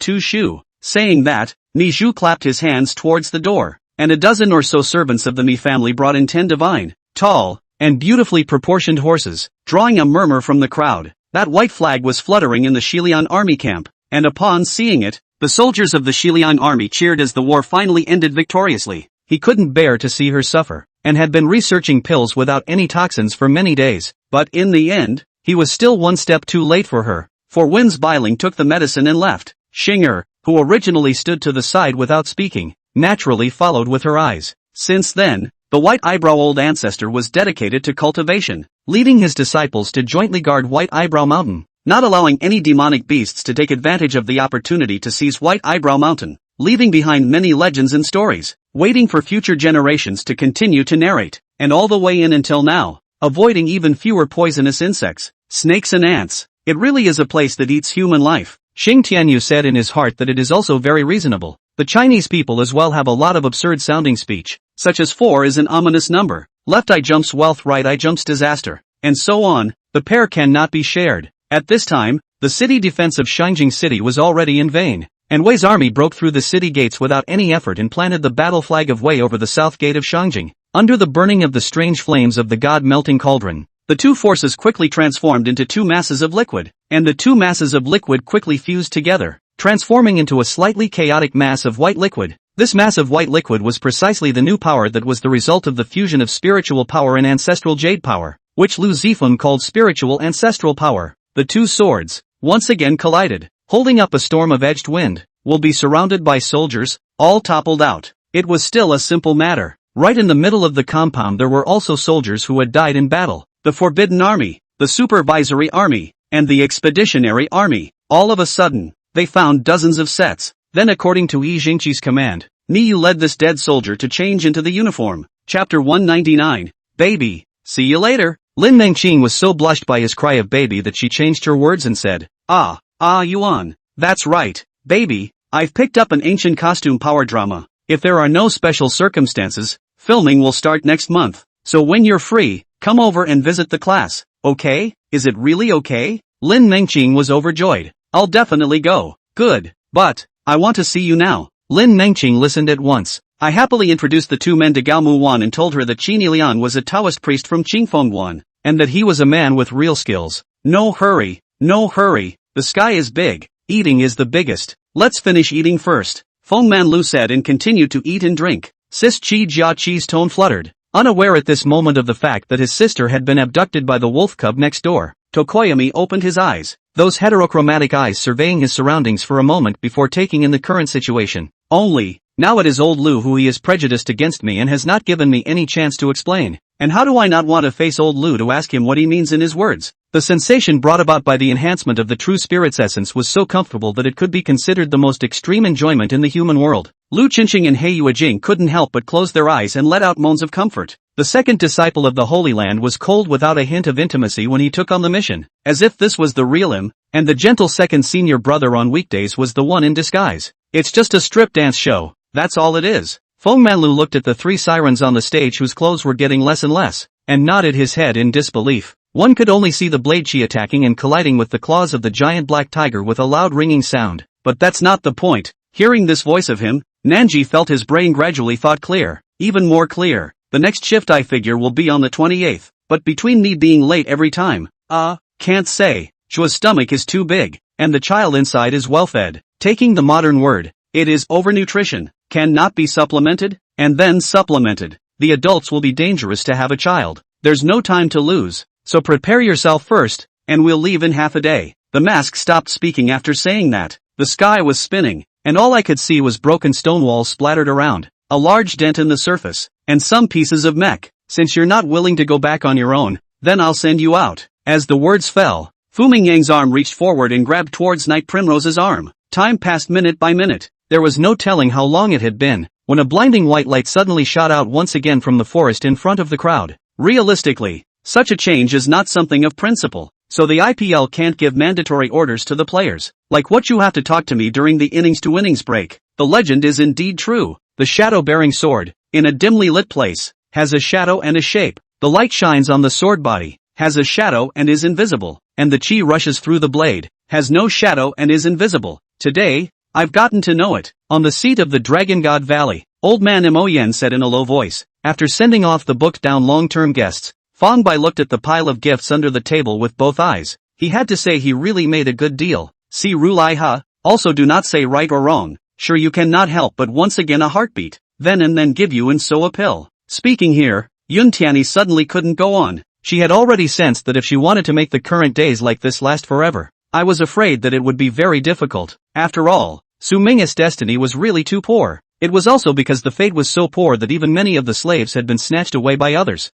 Tu Shu. Saying that, Ni Zhu clapped his hands towards the door, and a dozen or so servants of the Mi family brought in 10 divine, tall, and beautifully proportioned horses, drawing a murmur from the crowd. That white flag was fluttering in the Xilian army camp, and upon seeing it, the soldiers of the Xilian army cheered as the war finally ended victoriously. He couldn't bear to see her suffer, and had been researching pills without any toxins for many days, but in the end, he was still one step too late for her, for Wen's Bailing took the medicine and left. Xing'er, who originally stood to the side without speaking, naturally followed with her eyes. Since then, the White Eyebrow Old Ancestor was dedicated to cultivation, leading his disciples to jointly guard White Eyebrow Mountain, not allowing any demonic beasts to take advantage of the opportunity to seize White Eyebrow Mountain, leaving behind many legends and stories, waiting for future generations to continue to narrate, and all the way in until now, avoiding even fewer poisonous insects, snakes and ants. It really is a place that eats human life. Xing Tianyu said in his heart that it is also very reasonable. The Chinese people as well have a lot of absurd-sounding speech, such as 4 is an ominous number, left eye jumps wealth, right eye jumps disaster, and so on. The pair cannot be shared. At this time, the city defense of Shangjing City was already in vain, and Wei's army broke through the city gates without any effort and planted the battle flag of Wei over the south gate of Shangjing. Under the burning of the strange flames of the god-melting cauldron, the two forces quickly transformed into two masses of liquid, and the two masses of liquid quickly fused together, transforming into a slightly chaotic mass of white liquid. This mass of white liquid was precisely the new power that was the result of the fusion of spiritual power and ancestral jade power, which Lu Zifeng called spiritual ancestral power. The two swords, once again collided, holding up a storm of edged wind, will be surrounded by soldiers, all toppled out. It was still a simple matter. Right in the middle of the compound there were also soldiers who had died in battle. The Forbidden Army, the Supervisory Army, and the Expeditionary Army. All of a sudden, They found dozens of sets. Then according to Hearingxia's command, Niu led this dead soldier to change into the uniform. Chapter 199. Baby. See you later. Lin Mengqing was so blushed by his cry of baby that she changed her words and said, Yuan. That's right, baby. I've picked up an ancient costume power drama. If there are no special circumstances, filming will start next month. So when you're free, come over and visit the class, okay? Is it really okay? Lin Mengqing was overjoyed. I'll definitely go. Good. But, I want to see you now. Lin Mengqing listened at once. I happily introduced the two men to Gao Muwan and told her that Qin Lian was a Taoist priest from Qingfengguan, and that he was a man with real skills. No hurry, no hurry. The sky is big. Eating is the biggest. Let's finish eating first. Feng Manlu said and continued to eat and drink. Sis Qi Jia Qi's tone fluttered. Unaware at this moment of the fact that his sister had been abducted by the wolf cub next door, Tokoyami opened his eyes, those heterochromatic eyes surveying his surroundings for a moment before taking in the current situation. Only, now it is old Lu who he is prejudiced against me and has not given me any chance to explain. And how do I not want to face old Lu to ask him what he means in his words? The sensation brought about by the enhancement of the true spirit's essence was so comfortable that it could be considered the most extreme enjoyment in the human world. Lu Qinqing and He Yuejing couldn't help but close their eyes and let out moans of comfort. The second disciple of the Holy Land was cold without a hint of intimacy when he took on the mission, as if this was the real him, and the gentle second senior brother on weekdays was the one in disguise. It's just a strip dance show, that's all it is. Feng Manlu looked at the three sirens on the stage whose clothes were getting less and less, and nodded his head in disbelief. One could only see the blade chi attacking and colliding with the claws of the giant black tiger with a loud ringing sound. But that's not the point. Hearing this voice of him, Nanji felt his brain gradually thought clear, even more clear. The next shift I figure will be on the 28th, but between me being late every time, can't say. Shua's stomach is too big, and the child inside is well fed. Taking the modern word, it is overnutrition, cannot be supplemented, and then supplemented. The adults will be dangerous to have a child. There's no time to lose, so prepare yourself first, and we'll leave in half a day. The mask stopped speaking after saying that. The sky was spinning, and all I could see was broken stone walls splattered around, a large dent in the surface, and some pieces of mech. Since you're not willing to go back on your own, then I'll send you out. As the words fell, Fu Mingyang's arm reached forward and grabbed towards Night Primrose's arm. Time passed minute by minute. There was no telling how long it had been, when a blinding white light suddenly shot out once again from the forest in front of the crowd. Realistically, such a change is not something of principle, so the IPL can't give mandatory orders to the players, like what you have to talk to me during the innings-to-innings break. The legend is indeed true. The shadow-bearing sword, in a dimly lit place, has a shadow and a shape. The light shines on the sword body, has a shadow and is invisible, and the chi rushes through the blade, has no shadow and is invisible. Today, I've gotten to know it. On the seat of the Dragon God Valley, Old Man Imoyen said in a low voice, after sending off the book down long-term guests. Fang Bai looked at the pile of gifts under the table with both eyes. He had to say he really made a good deal. See Ru Lai Ha, also do not say right or wrong. Sure you cannot help but once again a heartbeat, then and then give you and so a pill. Speaking here, Yun Tianyi suddenly couldn't go on. She had already sensed that if she wanted to make the current days like this last forever, I was afraid that it would be very difficult. After all, Su Ming's destiny was really too poor. It was also because the fate was so poor that even many of the slaves had been snatched away by others.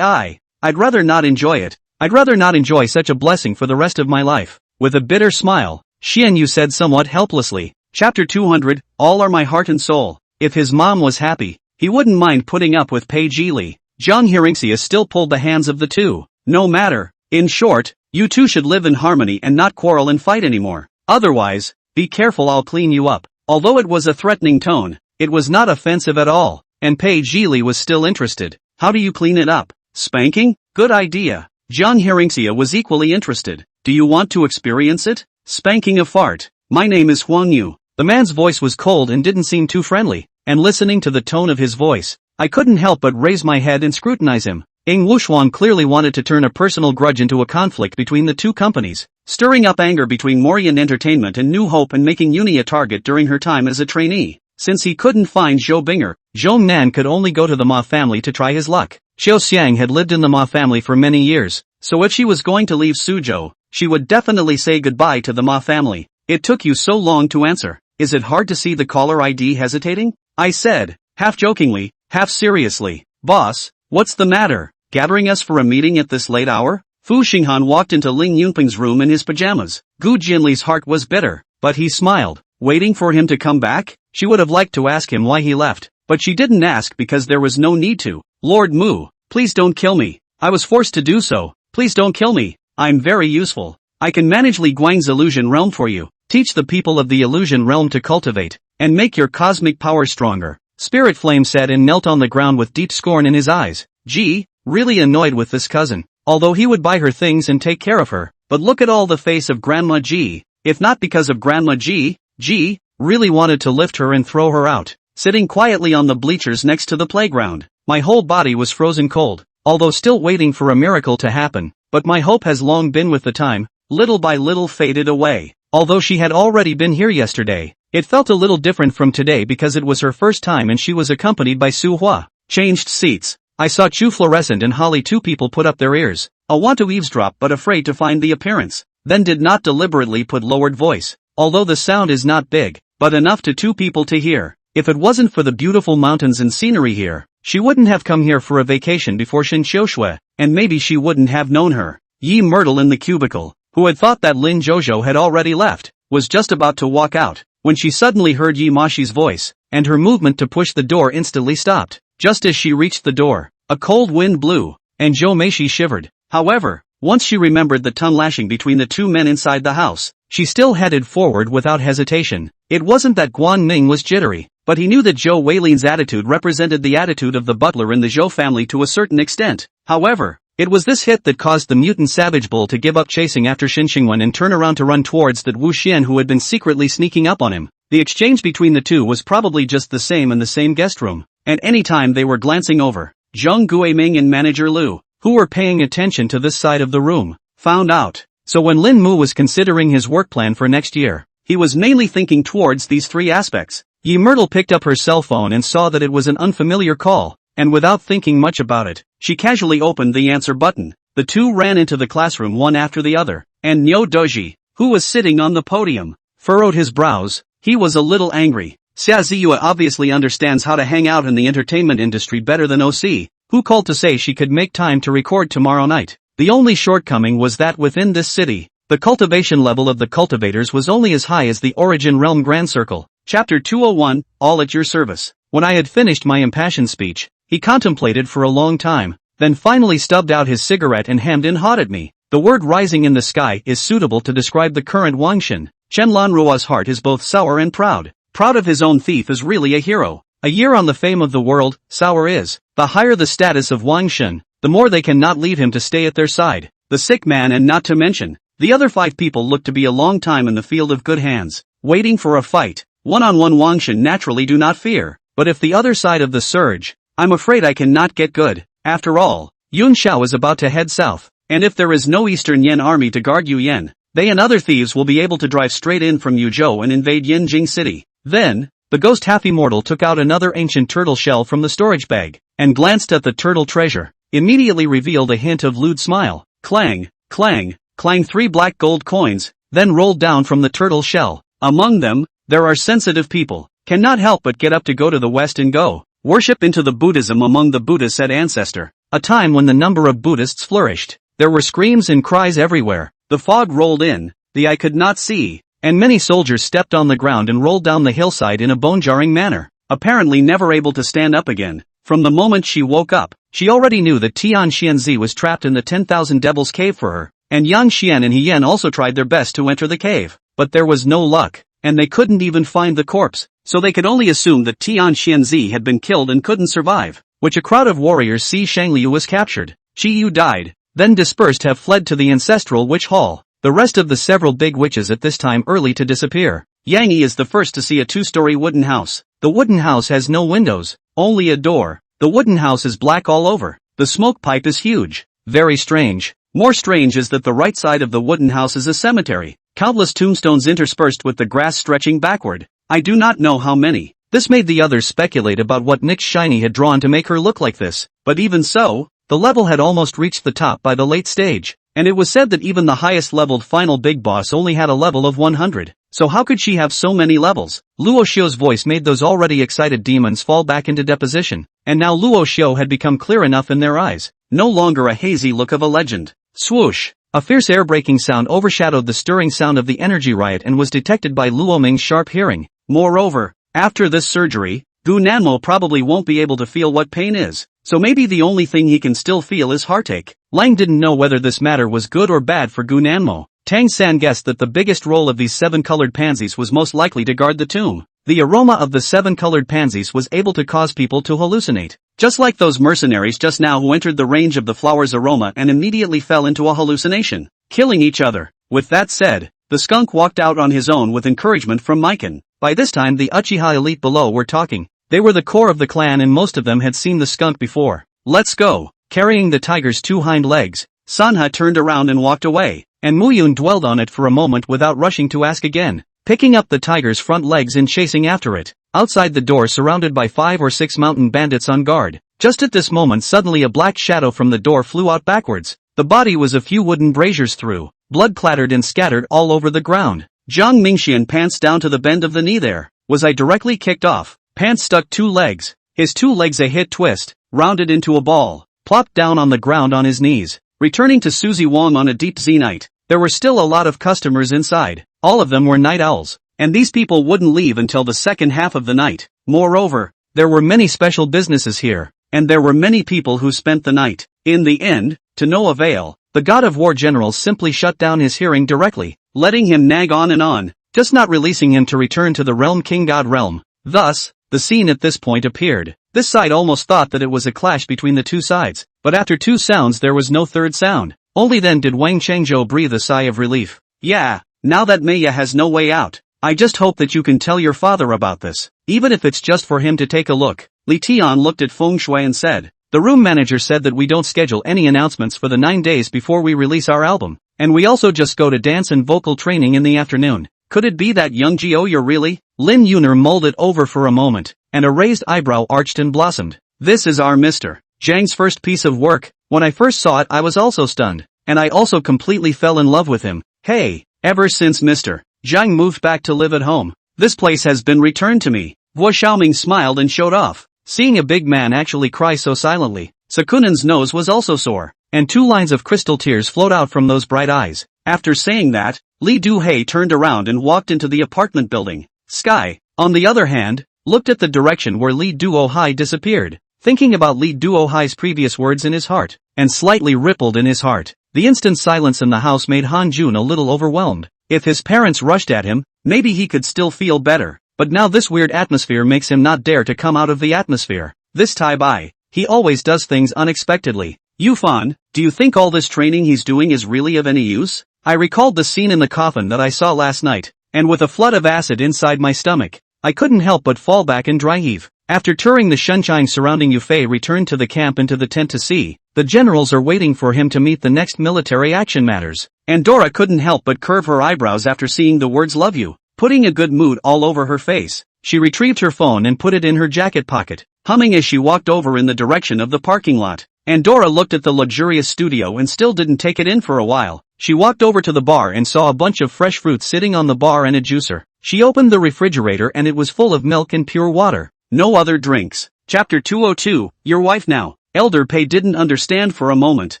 I'd rather not enjoy it. I'd rather not enjoy such a blessing for the rest of my life. With a bitter smile, Xian Yu said somewhat helplessly. Chapter 200, All are my heart and soul. If his mom was happy, he wouldn't mind putting up with Pei Jili. Jiang Hearingxia still pulled the hands of the two. No matter. In short, you two should live in harmony and not quarrel and fight anymore. Otherwise, be careful, I'll clean you up. Although it was a threatening tone, it was not offensive at all, and Pei Jili was still interested. How do you clean it up? Spanking? Good idea. Jiang Hearingxia was equally interested. Do you want to experience it? Spanking a fart. My name is Huang Yu. The man's voice was cold and didn't seem too friendly, and listening to the tone of his voice, I couldn't help but raise my head and scrutinize him. Ing Wuxuan clearly wanted to turn a personal grudge into a conflict between the two companies, stirring up anger between Morian Entertainment and New Hope and making Uni a target during her time as a trainee. Since he couldn't find Zhou Binger, Zhong Nan could only go to the Ma family to try his luck. Xiao Xiang had lived in the Ma family for many years, so if she was going to leave Suzhou, she would definitely say goodbye to the Ma family. It took you so long to answer. Is it hard to see the caller ID hesitating? I said, half jokingly, half seriously. Boss, what's the matter? Gathering us for a meeting at this late hour? Fu Xinghan walked into Ling Yunping's room in his pajamas. Gu Jinli's heart was bitter. but he smiled, waiting for him to come back. She would have liked to ask him why he left, but she didn't ask because there was no need to. Lord Mu, please don't kill me. I was forced to do so. Please don't kill me. I'm very useful. I can manage Li Guang's illusion realm for you. Teach the people of the illusion realm to cultivate and make your cosmic power stronger. Spirit Flame said and knelt on the ground with deep scorn in his eyes. Ji, really annoyed with this cousin. Although he would buy her things and take care of her, but look at all the face of Grandma Ji. If not because of Grandma Ji, Ji really wanted to lift her and throw her out. Sitting quietly on the bleachers next to the playground, my whole body was frozen cold, although still waiting for a miracle to happen, but my hope has long been with the time, little by little faded away. Although she had already been here yesterday, it felt a little different from today because it was her first time and she was accompanied by Su Hua. Changed seats. I saw Chu Fluorescent and Holly. Two people put up their ears. I want to eavesdrop but afraid to find the appearance. Then did not deliberately put lowered voice, although the sound is not big, but enough to two people to hear. If it wasn't for the beautiful mountains and scenery here, she wouldn't have come here for a vacation before Shin Xiushui, and maybe she wouldn't have known her. Yi Myrtle in the cubicle, who had thought that Lin Zhouzhou had already left, was just about to walk out, when she suddenly heard Yi Mashi's voice, and her movement to push the door instantly stopped. Just as she reached the door, a cold wind blew, and Zhou Meishi shivered. However, once she remembered the tongue lashing between the two men inside the house, she still headed forward without hesitation. It wasn't that Guan Ming was jittery, but he knew that Zhou Weilin's attitude represented the attitude of the butler in the Zhou family to a certain extent. However, it was this hit that caused the mutant savage bull to give up chasing after Xin Xingwen and turn around to run towards that Wu Xian who had been secretly sneaking up on him. The exchange between the two was probably just the same in the same guest room, and any time they were glancing over, Zhang Guiming and manager Lu, who were paying attention to this side of the room, found out. So when Lin Mu was considering his work plan for next year, he was mainly thinking towards these three aspects. Yi Myrtle picked up her cell phone and saw that it was an unfamiliar call, and without thinking much about it, she casually opened the answer button. The two ran into the classroom one after the other, and Niu Doji, who was sitting on the podium, furrowed his brows. He was a little angry. Xia Ziyue obviously understands how to hang out in the entertainment industry better than OC, who called to say she could make time to record tomorrow night. The only shortcoming was that within this city, the cultivation level of the cultivators was only as high as the Origin Realm Grand Circle. Chapter 201, All at Your Service. When I had finished my impassioned speech, he contemplated for a long time, then finally stubbed out his cigarette and hemmed in hot at me. The word rising in the sky is suitable to describe the current Wangshan. Chen Lanrua's heart is both sour and proud. Proud of his own thief is really a hero. A year on the fame of the world, sour is. The higher the status of Wangshan, the more they can not leave him to stay at their side. The sick man and not to mention, the other 5 people look to be a long time in the field of good hands, waiting for a fight. One-on-one Wangshan naturally do not fear, but if the other side of the surge, I'm afraid I cannot get good. After all, Yun Xiao is about to head south, and if there is no Eastern Yan army to guard Yu Yan, they and other thieves will be able to drive straight in from Yuzhou and invade Yinjing City. Then, the ghost half-immortal took out another ancient turtle shell from the storage bag, and glanced at the turtle treasure, immediately revealed a hint of lewd smile. Clang, clang, clang 3 black gold coins, then rolled down from the turtle shell. Among them, there are sensitive people, cannot help but get up to go to the west and go worship into the Buddhism among the Buddhists at Ancestor, a time when the number of Buddhists flourished. There were screams and cries everywhere, the fog rolled in, the eye could not see, and many soldiers stepped on the ground and rolled down the hillside in a bone-jarring manner, apparently never able to stand up again. From the moment she woke up, she already knew that Tian Xianzi was trapped in the 10,000 Devils cave for her, and Yang Xian and He Yan also tried their best to enter the cave, but there was no luck, and they couldn't even find the corpse, so they could only assume that Tian Xianzi had been killed and couldn't survive, which a crowd of warriors see Shangliu was captured. Shi Yu died, then dispersed have fled to the ancestral witch hall. The rest of the several big witches at this time early to disappear. Yang Yi is the first to see a 2-story wooden house. The wooden house has no windows, only a door. The wooden house is black all over. The smoke pipe is huge. Very strange. More strange is that the right side of the wooden house is a cemetery. Countless tombstones interspersed with the grass stretching backward. I do not know how many. This made the others speculate about what Nick Shiny had drawn to make her look like this, but even so, the level had almost reached the top by the late stage, and it was said that even the highest leveled final big boss only had a level of 100, so how could she have so many levels? Luo Xiu's voice made those already excited demons fall back into deposition, and now Luo Xiu had become clear enough in their eyes, no longer a hazy look of a legend. Swoosh! A fierce air-breaking sound overshadowed the stirring sound of the energy riot and was detected by Luo Ming's sharp hearing. Moreover, after this surgery, Gu Nanmo probably won't be able to feel what pain is, so maybe the only thing he can still feel is heartache. Lang didn't know whether this matter was good or bad for Gu Nanmo. Tang San guessed that the biggest role of these 7 colored pansies was most likely to guard the tomb. The aroma of the 7 colored pansies was able to cause people to hallucinate. Just like those mercenaries just now who entered the range of the flower's aroma and immediately fell into a hallucination, killing each other. With that said, the skunk walked out on his own with encouragement from Mikan. By this time the Uchiha elite below were talking. They were the core of the clan and most of them had seen the skunk before. Let's go. Carrying the tiger's 2 hind legs, Sanha turned around and walked away, and Muyun dwelled on it for a moment without rushing to ask again. Picking up the tiger's front legs and chasing after it, outside the door surrounded by 5 or 6 mountain bandits on guard. Just at this moment suddenly a black shadow from the door flew out backwards. The body was a few wooden braziers through, blood clattered and scattered all over the ground. Jiang Mingxian pants down to the bend of the knee there. Was I directly kicked off? Pants stuck 2 legs. His 2 legs a hit twist, rounded into a ball, plopped down on the ground on his knees. Returning to Suzy Wong on a deep Z-night, there were still a lot of customers inside. All of them were night owls, and these people wouldn't leave until the second half of the night. Moreover, there were many special businesses here, and there were many people who spent the night. In the end, to no avail, the God of War general simply shut down his hearing directly, letting him nag on, just not releasing him to return to the realm King God realm. Thus, the scene at this point appeared. This side almost thought that it was a clash between the 2 sides, but after 2 sounds there was no third sound. Only then did Wang Chengzhou breathe a sigh of relief. Yeah, now that Meiya has no way out, I just hope that you can tell your father about this, even if it's just for him to take a look. Li Tian looked at Feng Shui and said, the room manager said that we don't schedule any announcements for the 9 days before we release our album, and we also just go to dance and vocal training in the afternoon. Could it be that young Gio you're really? Lin Yuner mulled it over for a moment, and a raised eyebrow arched and blossomed. This is our Mr. Jiang's first piece of work. When I first saw it I was also stunned, and I also completely fell in love with him. Hey, ever since Mr. Jiang moved back to live at home, this place has been returned to me. Guo Xiaoming smiled and showed off. Seeing a big man actually cry so silently, Sakunan's nose was also sore, and 2 lines of crystal tears flowed out from those bright eyes. After saying that, Li Duhei turned around and walked into the apartment building. Sky, on the other hand, looked at the direction where Li Duohai disappeared, thinking about Li Duohai's previous words in his heart, and slightly rippled in his heart. The instant silence in the house made Han Jun a little overwhelmed. If his parents rushed at him, maybe he could still feel better, but now this weird atmosphere makes him not dare to come out of the atmosphere. This Tai Bai, he always does things unexpectedly. Yufan, do you think all this training he's doing is really of any use? I recalled the scene in the coffin that I saw last night, and with a flood of acid inside my stomach, I couldn't help but fall back and dry heave. After touring the sunshine surrounding Yufei returned to the camp and to the tent to see, the generals are waiting for him to meet the next military action matters. And Dora couldn't help but curve her eyebrows after seeing the words love you, putting a good mood all over her face. She retrieved her phone and put it in her jacket pocket, humming as she walked over in the direction of the parking lot. And Dora looked at the luxurious studio and still didn't take it in for a while. She walked over to the bar and saw a bunch of fresh fruit sitting on the bar and a juicer. She opened the refrigerator and it was full of milk and pure water. No other drinks. Chapter 202, Your Wife Now. Elder Pei didn't understand for a moment.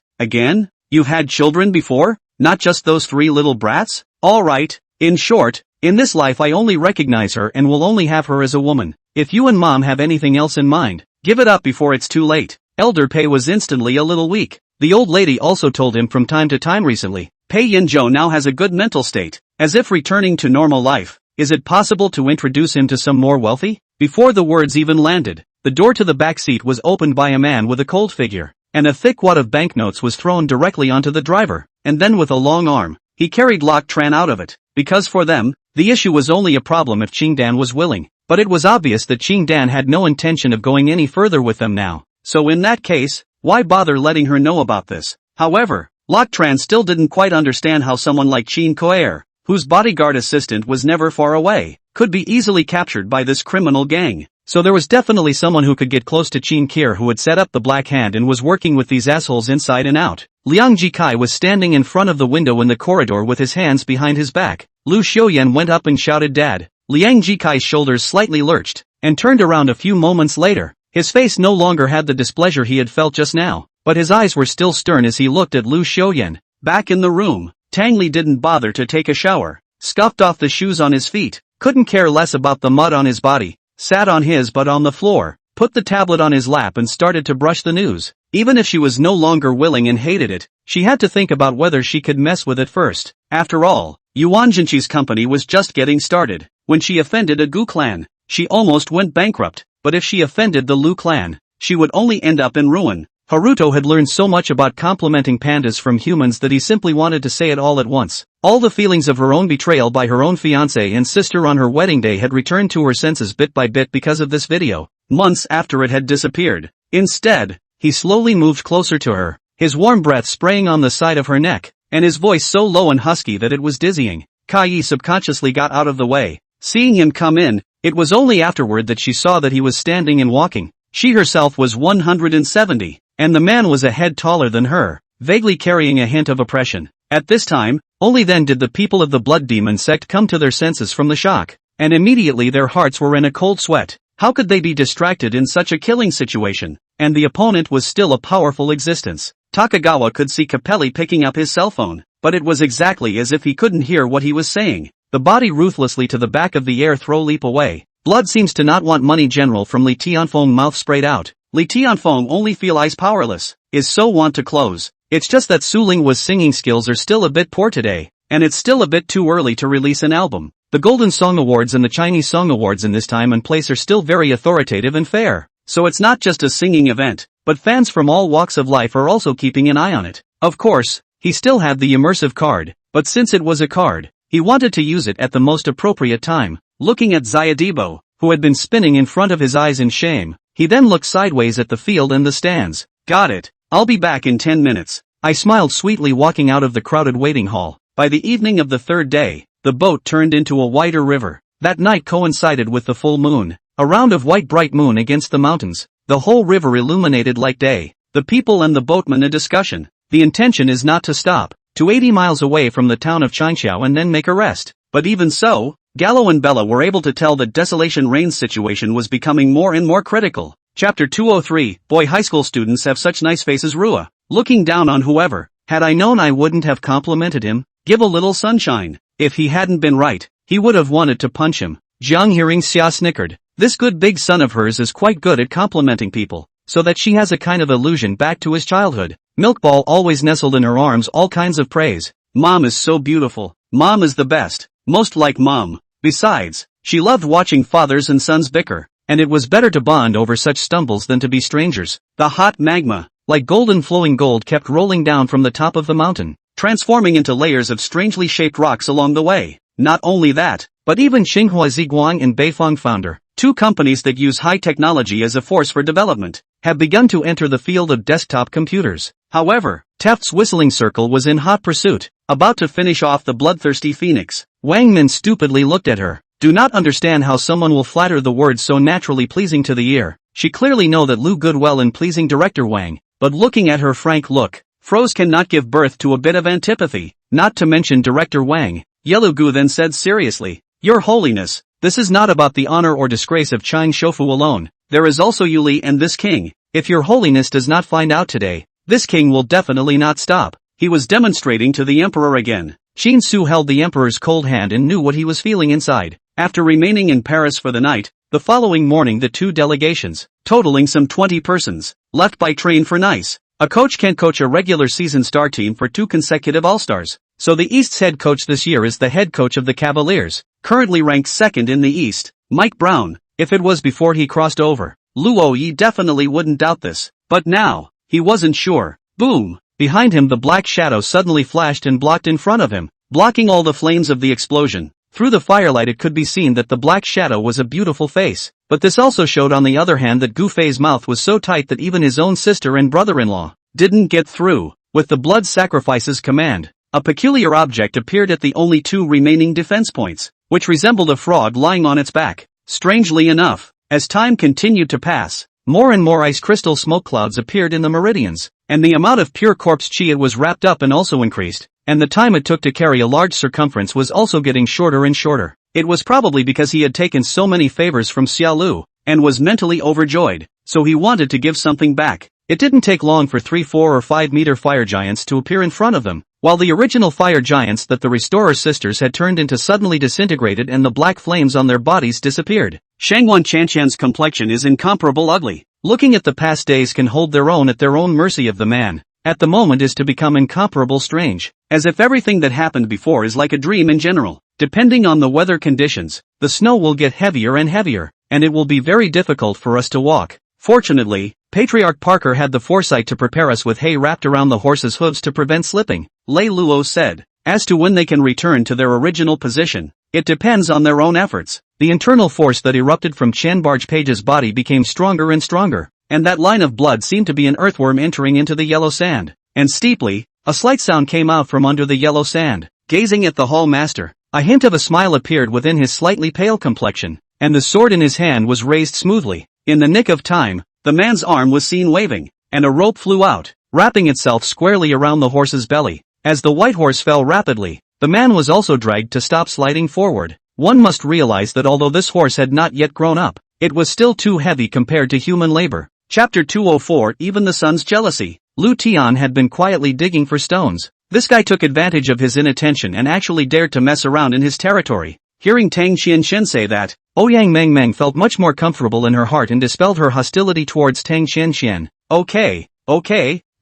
Again? You've had children before? Not just those 3 little brats? Alright, in short, in this life I only recognize her and will only have her as a woman. If you and Mom have anything else in mind, give it up before it's too late. Elder Pei was instantly a little weak. The old lady also told him from time to time recently, Pei Yanzhou now has a good mental state, as if returning to normal life. Is it possible to introduce him to some more wealthy? Before the words even landed, the door to the back seat was opened by a man with a cold figure, and a thick wad of banknotes was thrown directly onto the driver, and then with a long arm, he carried Lok Tran out of it, because for them, the issue was only a problem if Qingdan was willing, but it was obvious that Qingdan had no intention of going any further with them now, so in that case, why bother letting her know about this? However, Lok Tran still didn't quite understand how someone like Qin Koer, whose bodyguard assistant was never far away, could be easily captured by this criminal gang. So there was definitely someone who could get close to Qin Kier who had set up the Black Hand and was working with these assholes inside and out. Liang Jikai was standing in front of the window in the corridor with his hands behind his back. Lu Xiuyan went up and shouted Dad. Liang Jikai's shoulders slightly lurched, and turned around a few moments later. His face no longer had the displeasure he had felt just now, but his eyes were still stern as he looked at Lu Xiuyan. Back in the room, Tang Li didn't bother to take a shower, scuffed off the shoes on his feet, couldn't care less about the mud on his body, sat on his butt on the floor, put the tablet on his lap and started to brush the news. Even if she was no longer willing and hated it, she had to think about whether she could mess with it first. After all, Yuan Jinqi's company was just getting started. When she offended a Gu clan, she almost went bankrupt, but if she offended the Lu clan, she would only end up in ruin. Haruto had learned so much about complimenting pandas from humans that he simply wanted to say it all at once. All the feelings of her own betrayal by her own fiancé and sister on her wedding day had returned to her senses bit by bit because of this video, months after it had disappeared. Instead, he slowly moved closer to her, his warm breath spraying on the side of her neck, and his voice so low and husky that it was dizzying. Kai subconsciously got out of the way. Seeing him come in, it was only afterward that she saw that he was standing and walking. She herself was 170, and the man was a head taller than her, vaguely carrying a hint of oppression. At this time, only then did the people of the Blood Demon sect come to their senses from the shock, and immediately their hearts were in a cold sweat. How could they be distracted in such a killing situation? And the opponent was still a powerful existence. Takagawa could see Capelli picking up his cell phone, but it was exactly as if he couldn't hear what he was saying. The body ruthlessly to the back of the air throw leap away. Blood seems to not want money. General from Li Tianfeng mouth sprayed out. Li Tianfeng only feel eyes powerless, is so want to close. It's just that Su Linghua's singing skills are still a bit poor today, and it's still a bit too early to release an album. The Golden Song Awards and the Chinese Song Awards in this time and place are still very authoritative and fair, so it's not just a singing event, but fans from all walks of life are also keeping an eye on it. Of course, he still had the immersive card, but since it was a card, he wanted to use it at the most appropriate time. Looking at Zayadibo, who had been spinning in front of his eyes in shame, he then looked sideways at the field and the stands. Got it, I'll be back in 10 minutes. I smiled sweetly walking out of the crowded waiting hall. By the evening of the third day, the boat turned into a wider river. That night coincided with the full moon, a round of white bright moon against the mountains. The whole river illuminated like day. The people and the boatmen a discussion. The intention is not to stop, to 80 miles away from the town of Hearingxia and then make a rest. But even so, Gallo and Bella were able to tell that Desolation Reign's situation was becoming more and more critical. Chapter 203, Boy, high school students have such nice faces. Rua, looking down on whoever. Had I known I wouldn't have complimented him. Give a little sunshine. If he hadn't been right, he would have wanted to punch him. Jiang Hearingxia snickered. This good big son of hers is quite good at complimenting people, so that she has a kind of illusion back to his childhood. Milkball always nestled in her arms all kinds of praise. Mom is so beautiful. Mom is the best. Most like Mom. Besides, she loved watching fathers and sons bicker, and it was better to bond over such stumbles than to be strangers. The hot magma, like golden flowing gold, kept rolling down from the top of the mountain, transforming into layers of strangely shaped rocks along the way. Not only that, but even Tsinghua Ziguang and Beifeng Founder, two companies that use high technology as a force for development, have begun to enter the field of desktop computers. However, Teft's whistling circle was in hot pursuit, about to finish off the bloodthirsty phoenix. Wang Min stupidly looked at her. Do not understand how someone will flatter the words so naturally pleasing to the ear. She clearly know that Lu Goodwell in pleasing director Wang, but looking at her frank look, Froze cannot give birth to a bit of antipathy, not to mention director Wang. Yelugu then said seriously, Your Holiness, this is not about the honor or disgrace of Chang Shofu alone. There is also Yuli and this king. If Your Holiness does not find out today, this king will definitely not stop. He was demonstrating to the emperor again. Shin Su held the emperor's cold hand and knew what he was feeling inside. After remaining in Paris for the night, the following morning the two delegations, totaling some 20 persons, left by train for Nice. A coach can't coach a regular season star team for 2 consecutive All-Stars, so the East's head coach this year is the head coach of the Cavaliers, currently ranked second in the East, Mike Brown. If it was before he crossed over, Luo Yi definitely wouldn't doubt this, but now, he wasn't sure. Boom! Behind him the black shadow suddenly flashed and blocked in front of him, blocking all the flames of the explosion. Through the firelight it could be seen that the black shadow was a beautiful face, but this also showed on the other hand that Gu Fei's mouth was so tight that even his own sister and brother-in-law didn't get through. With the blood sacrifices command, a peculiar object appeared at the only 2 remaining defense points, which resembled a frog lying on its back. Strangely enough, as time continued to pass, more and more ice crystal smoke clouds appeared in the meridians, and the amount of pure corpse chi it was wrapped up and also increased, and the time it took to carry a large circumference was also getting shorter and shorter. It was probably because he had taken so many favors from Xiaolu, and was mentally overjoyed, so he wanted to give something back. It didn't take long for 3, 4 or 5 meter fire giants to appear in front of them, while the original fire giants that the Restorer sisters had turned into suddenly disintegrated and the black flames on their bodies disappeared. Shangwan Chanchan's complexion is incomparable ugly. Looking at the past days can hold their own at their own mercy of the man. At the moment is to become incomparable strange, as if everything that happened before is like a dream in general. Depending on the weather conditions, the snow will get heavier and heavier, and it will be very difficult for us to walk. Fortunately, Patriarch Parker had the foresight to prepare us with hay wrapped around the horse's hooves to prevent slipping, Lei Luo said. As to when they can return to their original position, it depends on their own efforts. The internal force that erupted from Chanbarge Page's body became stronger and stronger, and that line of blood seemed to be an earthworm entering into the yellow sand. And steeply, a slight sound came out from under the yellow sand. Gazing at the hall master, a hint of a smile appeared within his slightly pale complexion, and the sword in his hand was raised smoothly. In the nick of time, the man's arm was seen waving, and a rope flew out, wrapping itself squarely around the horse's belly. As the white horse fell rapidly, the man was also dragged to stop sliding forward. One must realize that although this horse had not yet grown up, it was still too heavy compared to human labor. Chapter 204 Even the Sun's Jealousy. Lu Tian had been quietly digging for stones. This guy took advantage of his inattention and actually dared to mess around in his territory. Hearing Tang Xianxian say that, Ouyang Mengmeng felt much more comfortable in her heart and dispelled her hostility towards Tang Xianxian. Okay,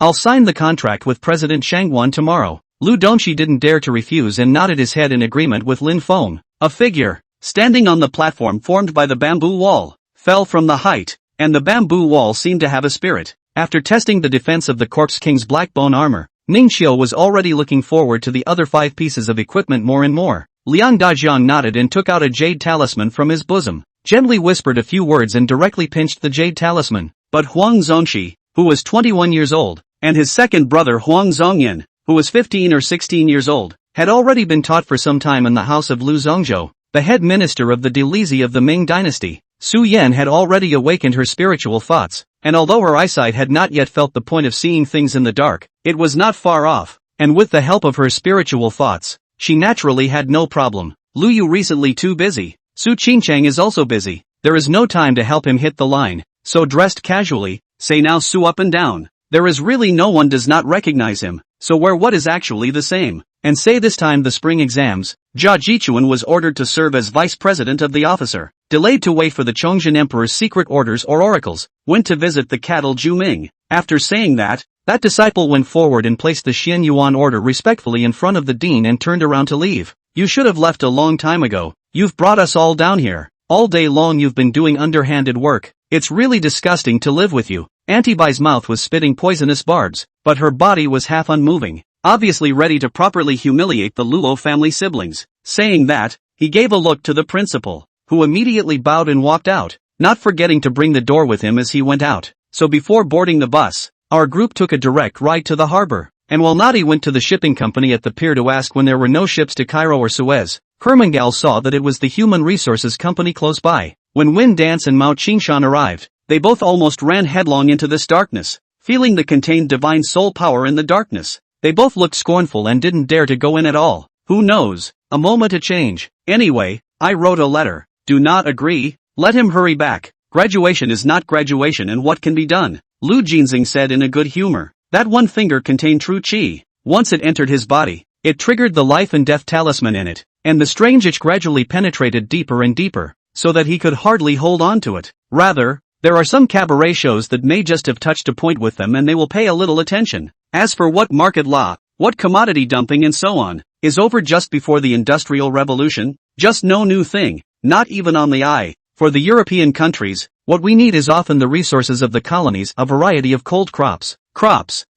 I'll sign the contract with President Shangwan tomorrow. Lu Dongxi didn't dare to refuse and nodded his head in agreement with Lin Feng. A figure, standing on the platform formed by the bamboo wall, fell from the height, and the bamboo wall seemed to have a spirit. After testing the defense of the Corpse King's black bone armor, Ningxiu was already looking forward to the other 5 pieces of equipment more and more. Liang Dajiang nodded and took out a jade talisman from his bosom, gently whispered a few words and directly pinched the jade talisman. But Huang Zongxi, who was 21 years old, and his second brother Huang Zongyan, who was 15 or 16 years old, had already been taught for some time in the house of Lu Zongzhou, the head minister of the Delizi of the Ming dynasty. Su Yan had already awakened her spiritual thoughts, and although her eyesight had not yet felt the point of seeing things in the dark, it was not far off, and with the help of her spiritual thoughts, she naturally had no problem. Lu Yu recently too busy. Su Qingchang is also busy. There is no time to help him hit the line, so dressed casually, say now Su up and down. There is really no one does not recognize him, so wear what is actually the same. And say this time the spring exams, Jia Jichuan was ordered to serve as vice president of the officer, delayed to wait for the Chongzhen emperor's secret orders or oracles, went to visit the cattle Zhu Ming. After saying that disciple went forward and placed the Xian Yuan order respectfully in front of the dean and turned around to leave. You should have left a long time ago. You've brought us all down here. All day long you've been doing underhanded work. It's really disgusting to live with you. Auntie Bai's mouth was spitting poisonous barbs, but her body was half unmoving, obviously ready to properly humiliate the Luo family siblings. Saying that, he gave a look to the principal, who immediately bowed and walked out, not forgetting to bring the door with him as he went out. So before boarding the bus, our group took a direct ride to the harbor, and while Nadi went to the shipping company at the pier to ask when there were no ships to Cairo or Suez, Kermangal saw that it was the Human Resources Company close by. When Win Dance and Mao Qingshan arrived, they both almost ran headlong into this darkness, feeling the contained divine soul power in the darkness. They both looked scornful and didn't dare to go in at all. Who knows? A moment to change. Anyway, I wrote a letter. Do not agree? Let him hurry back. Graduation is not graduation and what can be done? Lu Jinxing said in a good humor. That one finger contained true qi. Once it entered his body, it triggered the life and death talisman in it, and the strange itch gradually penetrated deeper and deeper, so that he could hardly hold on to it. Rather, there are some cabaret shows that may just have touched a point with them and they will pay a little attention. As for what market law, what commodity dumping and so on, is over just before the Industrial Revolution, just no new thing, not even on the eye. For the European countries, what we need is often the resources of the colonies, a variety of cold crops.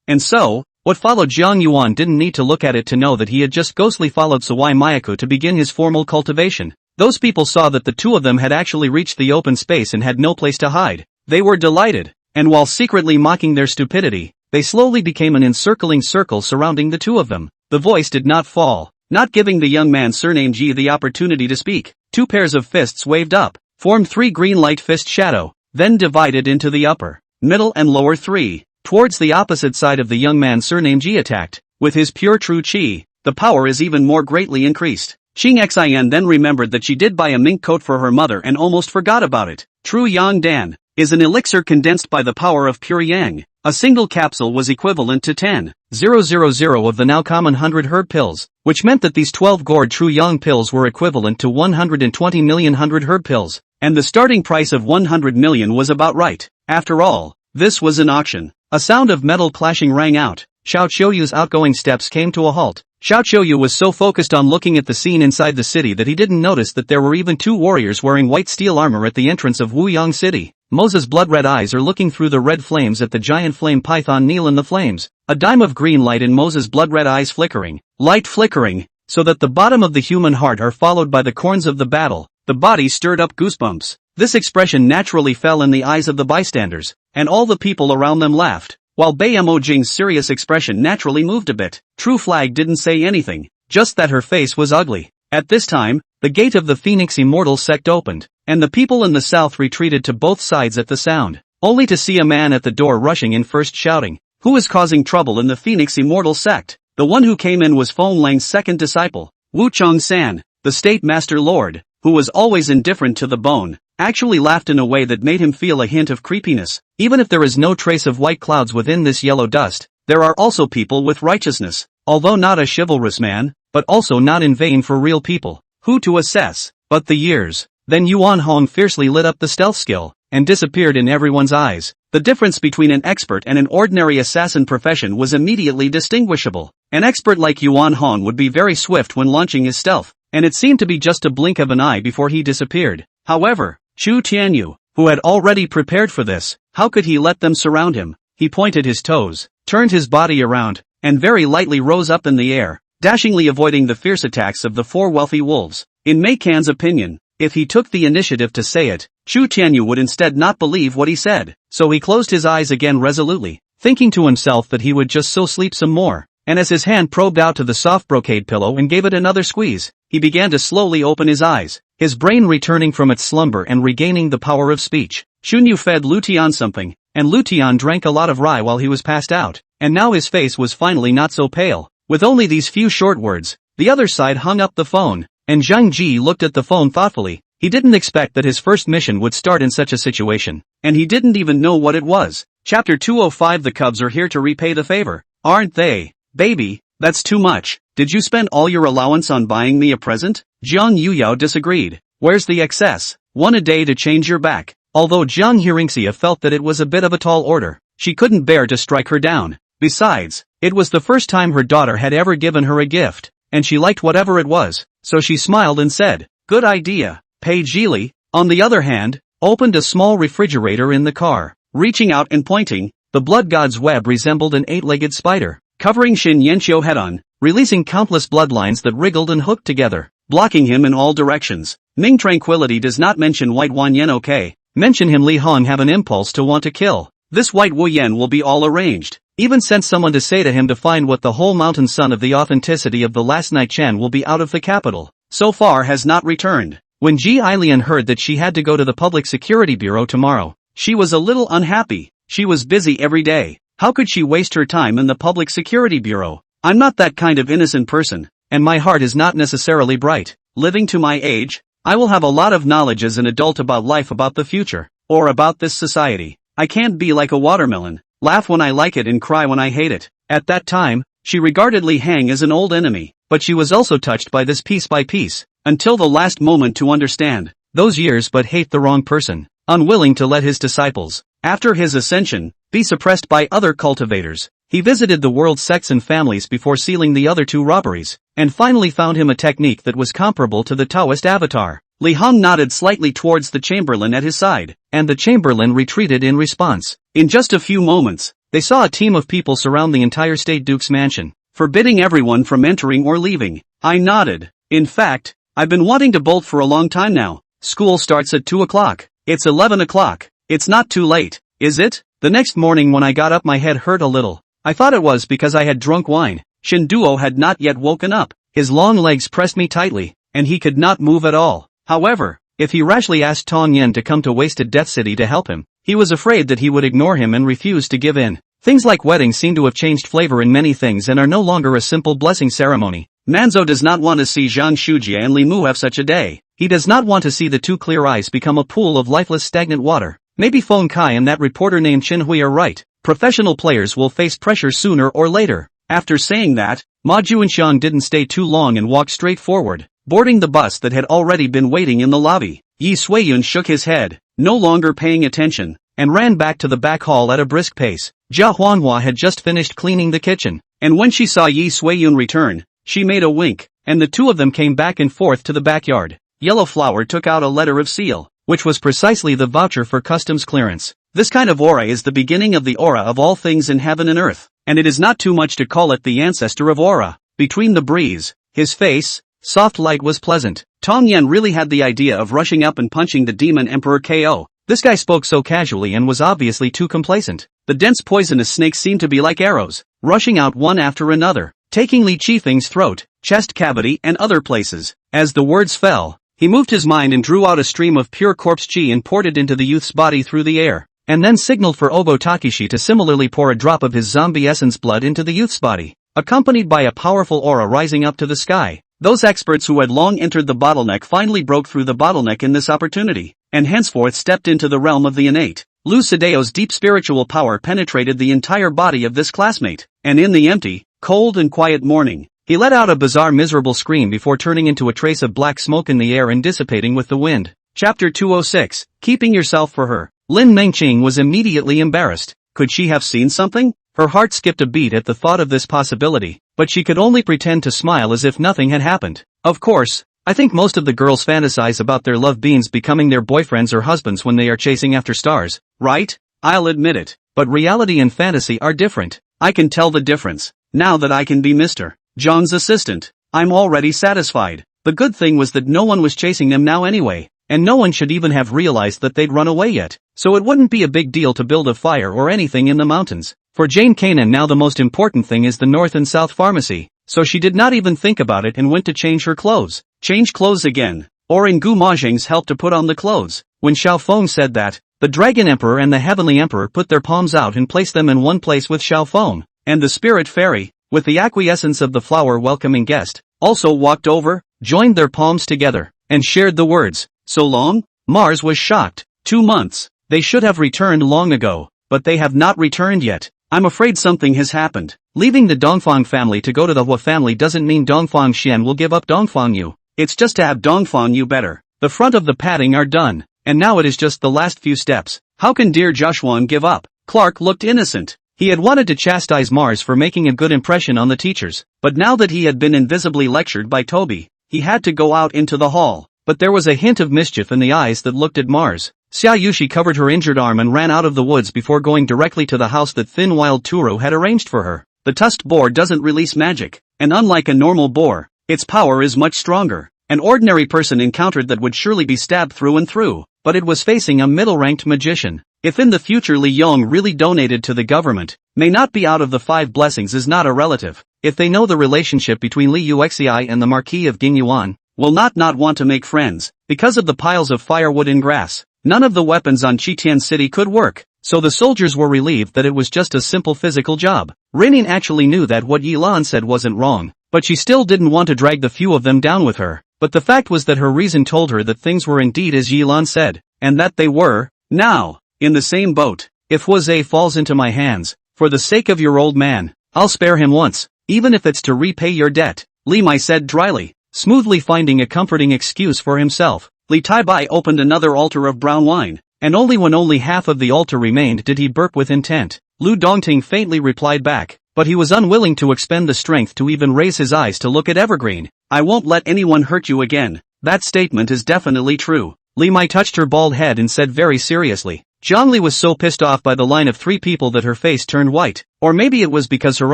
And so, what followed Jiang Yuan didn't need to look at it to know that he had just ghostly followed Sawai Mayako to begin his formal cultivation. Those people saw that the two of them had actually reached the open space and had no place to hide. They were delighted, and while secretly mocking their stupidity, they slowly became an encircling circle surrounding the two of them. The voice did not fall, not giving the young man surnamed Ji the opportunity to speak. 2 pairs of fists waved up, formed 3 green light fist shadow, then divided into the upper, middle and lower 3. Towards the opposite side of the young man surnamed Ji attacked. With his pure true qi, the power is even more greatly increased. Qing Xian then remembered that she did buy a mink coat for her mother and almost forgot about it. True Yang Dan is an elixir condensed by the power of pure Yang. A single capsule was equivalent to 10 0.000 of the now common 100 herb pills, which meant that these 12 gourd Tru Yang pills were equivalent to 120 million 100 herb pills, and the starting price of 100 million was about right. After all, this was an auction. A sound of metal clashing rang out. Xiao Qiuyu's outgoing steps came to a halt. Xiao Qiuyu was so focused on looking at the scene inside the city that he didn't notice that there were even two warriors wearing white steel armor at the entrance of Wuyang City. Mose's blood-red eyes are looking through the red flames at the giant flame python kneel in the flames. A dime of green light in Mose's blood-red eyes flickering. Light flickering, so that the bottom of the human heart are followed by the corns of the battle. The body stirred up goosebumps. This expression naturally fell in the eyes of the bystanders, and all the people around them laughed. While Bai Emojing's serious expression naturally moved a bit, True Flag didn't say anything, just that her face was ugly. At this time, the gate of the Phoenix Immortal sect opened, and the people in the south retreated to both sides at the sound, only to see a man at the door rushing in first shouting, "Who is causing trouble in the Phoenix Immortal sect?" The one who came in was Feng Lang's second disciple, Wu Chongsan, the State Master Lord, who was always indifferent to the bone, actually laughed in a way that made him feel a hint of creepiness. Even if there is no trace of white clouds within this yellow dust, there are also people with righteousness, although not a chivalrous man, but also not in vain for real people. Who to assess? But the years. Then Yuan Hong fiercely lit up the stealth skill, and disappeared in everyone's eyes. The difference between an expert and an ordinary assassin profession was immediately distinguishable. An expert like Yuan Hong would be very swift when launching his stealth, and it seemed to be just a blink of an eye before he disappeared. However, Chu Tianyu, who had already prepared for this, how could he let them surround him? He pointed his toes, turned his body around, and very lightly rose up in the air, dashingly avoiding the fierce attacks of the four wealthy wolves. In Mei Can's opinion, if he took the initiative to say it, Chu Tianyu would instead not believe what he said, so he closed his eyes again resolutely, thinking to himself that he would just so sleep some more. And as his hand probed out to the soft brocade pillow and gave it another squeeze, he began to slowly open his eyes, his brain returning from its slumber and regaining the power of speech. Xunyu fed Lu Tian something, and Lu Tian drank a lot of rye while he was passed out, and now his face was finally not so pale. With only these few short words, the other side hung up the phone, and Zhang Ji looked at the phone thoughtfully. He didn't expect that his first mission would start in such a situation, and he didn't even know what it was. Chapter 205. The Cubs are here to repay the favor, aren't they? Baby, that's too much. Did you spend all your allowance on buying me a present? Jiang Yuyao disagreed. Where's the excess? One a day to change your back. Although Jiang Hearingxia felt that it was a bit of a tall order, she couldn't bear to strike her down. Besides, it was the first time her daughter had ever given her a gift, and she liked whatever it was, so she smiled and said, "Good idea." Pei Jili, on the other hand, opened a small refrigerator in the car. Reaching out and pointing, the blood god's web resembled an eight-legged spider, covering Shin Yanqiu head-on, releasing countless bloodlines that wriggled and hooked together, blocking him in all directions. Ming Tranquility does not mention White Wan Yen. Okay, mention him. Li Hong have an impulse to want to kill. This White Wu Yen will be all arranged. Even sent someone to say to him to find what the whole mountain son of the authenticity of the last night Chen will be out of the capital. So far has not returned. When Ji Ailian heard that she had to go to the Public Security Bureau tomorrow, she was a little unhappy. She was busy every day. How could she waste her time in the Public Security Bureau? I'm not that kind of innocent person, and my heart is not necessarily bright. Living to my age, I will have a lot of knowledge as an adult about life, about the future, or about this society. I can't be like a watermelon, laugh when I like it and cry when I hate it. At that time, she regarded Li Hang as an old enemy, but she was also touched by this piece by piece, until the last moment to understand those years but hate the wrong person, unwilling to let his disciples, after his ascension, be suppressed by other cultivators. He visited the world's sects and families before sealing the other two robberies, and finally found him a technique that was comparable to the Taoist avatar. Li Hong nodded slightly towards the chamberlain at his side, and the chamberlain retreated in response. In just a few moments, they saw a team of people surround the entire State Duke's mansion, forbidding everyone from entering or leaving. I nodded. In fact, I've been wanting to bolt for a long time now. School starts at 2 o'clock. It's 11 o'clock. It's not too late, is it? The next morning when I got up my head hurt a little. I thought it was because I had drunk wine. Shin Duo had not yet woken up. His long legs pressed me tightly, and he could not move at all. However, if he rashly asked Tong Yen to come to Wasted Death City to help him, he was afraid that he would ignore him and refuse to give in. Things like weddings seem to have changed flavor in many things and are no longer a simple blessing ceremony. Manzo does not want to see Zhang Shujie and Li Mu have such a day. He does not want to see the two clear eyes become a pool of lifeless stagnant water. Maybe Feng Kai and that reporter named Chen Hui are right. Professional players will face pressure sooner or later. After saying that, Ma Juanxiang didn't stay too long and walked straight forward, boarding the bus that had already been waiting in the lobby. Yi Suiyun shook his head, no longer paying attention, and ran back to the back hall at a brisk pace. Jia Huanhua had just finished cleaning the kitchen, and when she saw Yi Suiyun return, she made a wink, and the two of them came back and forth to the backyard. Yellow Flower took out a letter of seal, which was precisely the voucher for customs clearance. This kind of aura is the beginning of the aura of all things in heaven and earth, and it is not too much to call it the ancestor of aura. Between the breeze, his face, soft light was pleasant. Tong Yan really had the idea of rushing up and punching the demon emperor KO. This guy spoke so casually and was obviously too complacent. The dense poisonous snakes seemed to be like arrows, rushing out one after another, taking Li Qifeng's throat, chest cavity and other places. As the words fell, he moved his mind and drew out a stream of pure corpse chi and poured it into the youth's body through the air, and then signaled for Obo Takeshi to similarly pour a drop of his zombie essence blood into the youth's body, accompanied by a powerful aura rising up to the sky. Those experts who had long entered the bottleneck finally broke through the bottleneck in this opportunity, and henceforth stepped into the realm of the innate. Lu Sideo's deep spiritual power penetrated the entire body of this classmate, and in the empty, cold and quiet morning, he let out a bizarre miserable scream before turning into a trace of black smoke in the air and dissipating with the wind. Chapter 206, Keeping Yourself for Her. Lin Mengqing was immediately embarrassed. Could she have seen something? Her heart skipped a beat at the thought of this possibility, but she could only pretend to smile as if nothing had happened. Of course, I think most of the girls fantasize about their love beings becoming their boyfriends or husbands when they are chasing after stars, right? I'll admit it. But reality and fantasy are different. I can tell the difference, now that I can be Mr. Zhang's assistant. I'm already satisfied. The good thing was that no one was chasing them now anyway, and no one should even have realized that they'd run away yet, so it wouldn't be a big deal to build a fire or anything in the mountains. For Jane Kanan now the most important thing is the North and South Pharmacy, so she did not even think about it and went to change her clothes. Change clothes again. Orin Gu Majing's helped to put on the clothes. When Xiao Feng said that, the Dragon Emperor and the Heavenly Emperor put their palms out and placed them in one place with Xiao Feng, and the Spirit Fairy, with the acquiescence of the flower welcoming guest, also walked over, joined their palms together, and shared the words, "So long?" Mars was shocked. 2 months. They should have returned long ago, but they have not returned yet. I'm afraid something has happened. Leaving the Dongfang family to go to the Hua family doesn't mean Dongfang Xian will give up Dongfang Yu. It's just to have Dongfang Yu better. The front of the padding are done, and now it is just the last few steps. How can dear Joshuan give up? Clark looked innocent. He had wanted to chastise Mars for making a good impression on the teachers, but now that he had been invisibly lectured by Toby, he had to go out into the hall. But there was a hint of mischief in the eyes that looked at Mars. Xia Yushi covered her injured arm and ran out of the woods before going directly to the house that Thin Wild Turo had arranged for her. The tusked boar doesn't release magic, and unlike a normal boar, its power is much stronger. An ordinary person encountered that would surely be stabbed through and through, but it was facing a middle-ranked magician. If in the future Li Yong really donated to the government, may not be out of the 5 blessings is not a relative. If they know the relationship between Li Yuxi and the Marquis of Jingyuan, will not want to make friends, because of the piles of firewood and grass. None of the weapons on Chitian City could work, so the soldiers were relieved that it was just a simple physical job. Rainin actually knew that what Yilan said wasn't wrong, but she still didn't want to drag the few of them down with her. But the fact was that her reason told her that things were indeed as Yilan said, and that they were, now, in the same boat. If Huazhe falls into my hands, for the sake of your old man, I'll spare him once, even if it's to repay your debt, Li Mai said dryly, smoothly finding a comforting excuse for himself. Li Taibai opened another altar of brown wine, and only when only half of the altar remained did he burp with intent. Lu Dongting faintly replied back, but he was unwilling to expend the strength to even raise his eyes to look at Evergreen. I won't let anyone hurt you again. That statement is definitely true. Li Mai touched her bald head and said very seriously. Zhang Li was so pissed off by the line of 3 people that her face turned white, or maybe it was because her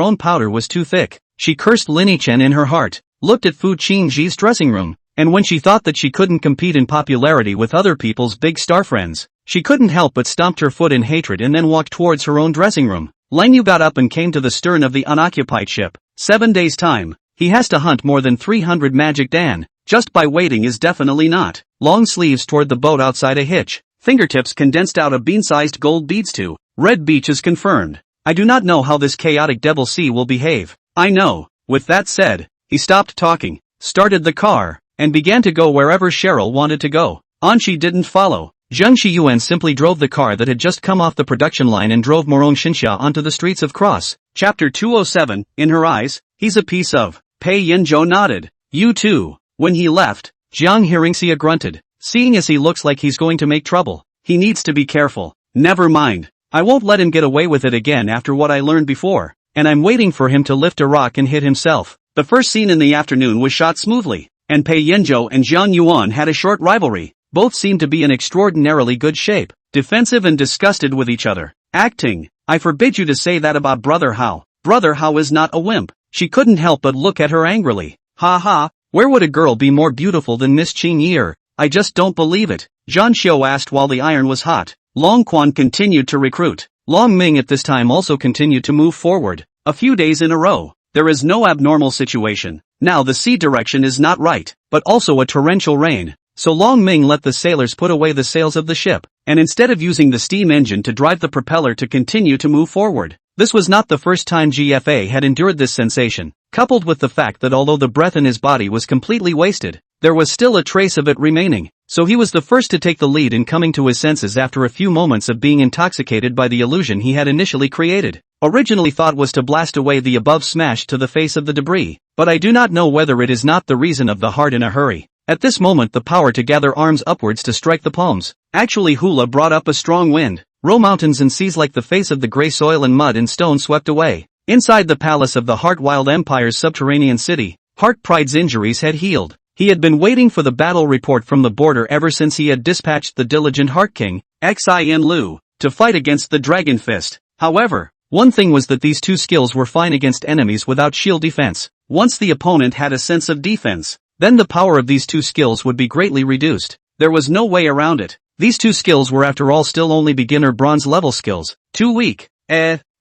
own powder was too thick. She cursed Lin Chen in her heart, looked at Fu Qingji's dressing room, and when she thought that she couldn't compete in popularity with other people's big star friends, she couldn't help but stomped her foot in hatred and then walked towards her own dressing room. Lang Yu got up and came to the stern of the unoccupied ship. 7 days' time. He has to hunt more than 300 magic Dan. Just by waiting is definitely not. Long sleeves toward the boat outside a hitch. Fingertips condensed out a bean-sized gold beads to. Red Beach is confirmed. I do not know how this chaotic Devil Sea will behave. I know. With that said, he stopped talking, started the car, and began to go wherever Cheryl wanted to go. Anqi didn't follow. Zheng Shiyuan simply drove the car that had just come off the production line and drove Morong Xinxia onto the streets of Cross. Chapter 207, in her eyes, he's a piece of. Pei Yanzhou nodded. You too. When he left, Jiang Hearingxia grunted. Seeing as he looks like he's going to make trouble, he needs to be careful. Never mind. I won't let him get away with it again after what I learned before, and I'm waiting for him to lift a rock and hit himself. The first scene in the afternoon was shot smoothly, and Pei Yanzhou and Zhang Yuan had a short rivalry. Both seemed to be in extraordinarily good shape, defensive and disgusted with each other. Acting. I forbid you to say that about Brother Hao. Brother Hao is not a wimp. She couldn't help but look at her angrily. Ha ha, where would a girl be more beautiful than Miss Qing Yi? I just don't believe it. Zhan Xiu asked while the iron was hot. Long Quan continued to recruit. Long Ming at this time also continued to move forward. A few days in a row. There is no abnormal situation. Now the sea direction is not right, but also a torrential rain. So Long Ming let the sailors put away the sails of the ship, and instead of using the steam engine to drive the propeller to continue to move forward. This was not the first time GFA had endured this sensation, coupled with the fact that although the breath in his body was completely wasted, there was still a trace of it remaining. So he was the first to take the lead in coming to his senses after a few moments of being intoxicated by the illusion he had initially created. Originally thought was to blast away the above smash to the face of the debris, but I do not know whether it is not the reason of the heart in a hurry. At this moment the power to gather arms upwards to strike the palms. Actually hula brought up a strong wind. Row mountains and seas like the face of the grey soil and mud and stone swept away. Inside the palace of the Heart Wild Empire's subterranean city, Heart Pride's injuries had healed. He had been waiting for the battle report from the border ever since he had dispatched the diligent Heart King, Xin Lu, to fight against the Dragon Fist. However, one thing was that these two skills were fine against enemies without shield defense. Once the opponent had a sense of defense, then the power of these two skills would be greatly reduced. There was no way around it. These two skills were after all still only beginner bronze level skills. Too weak.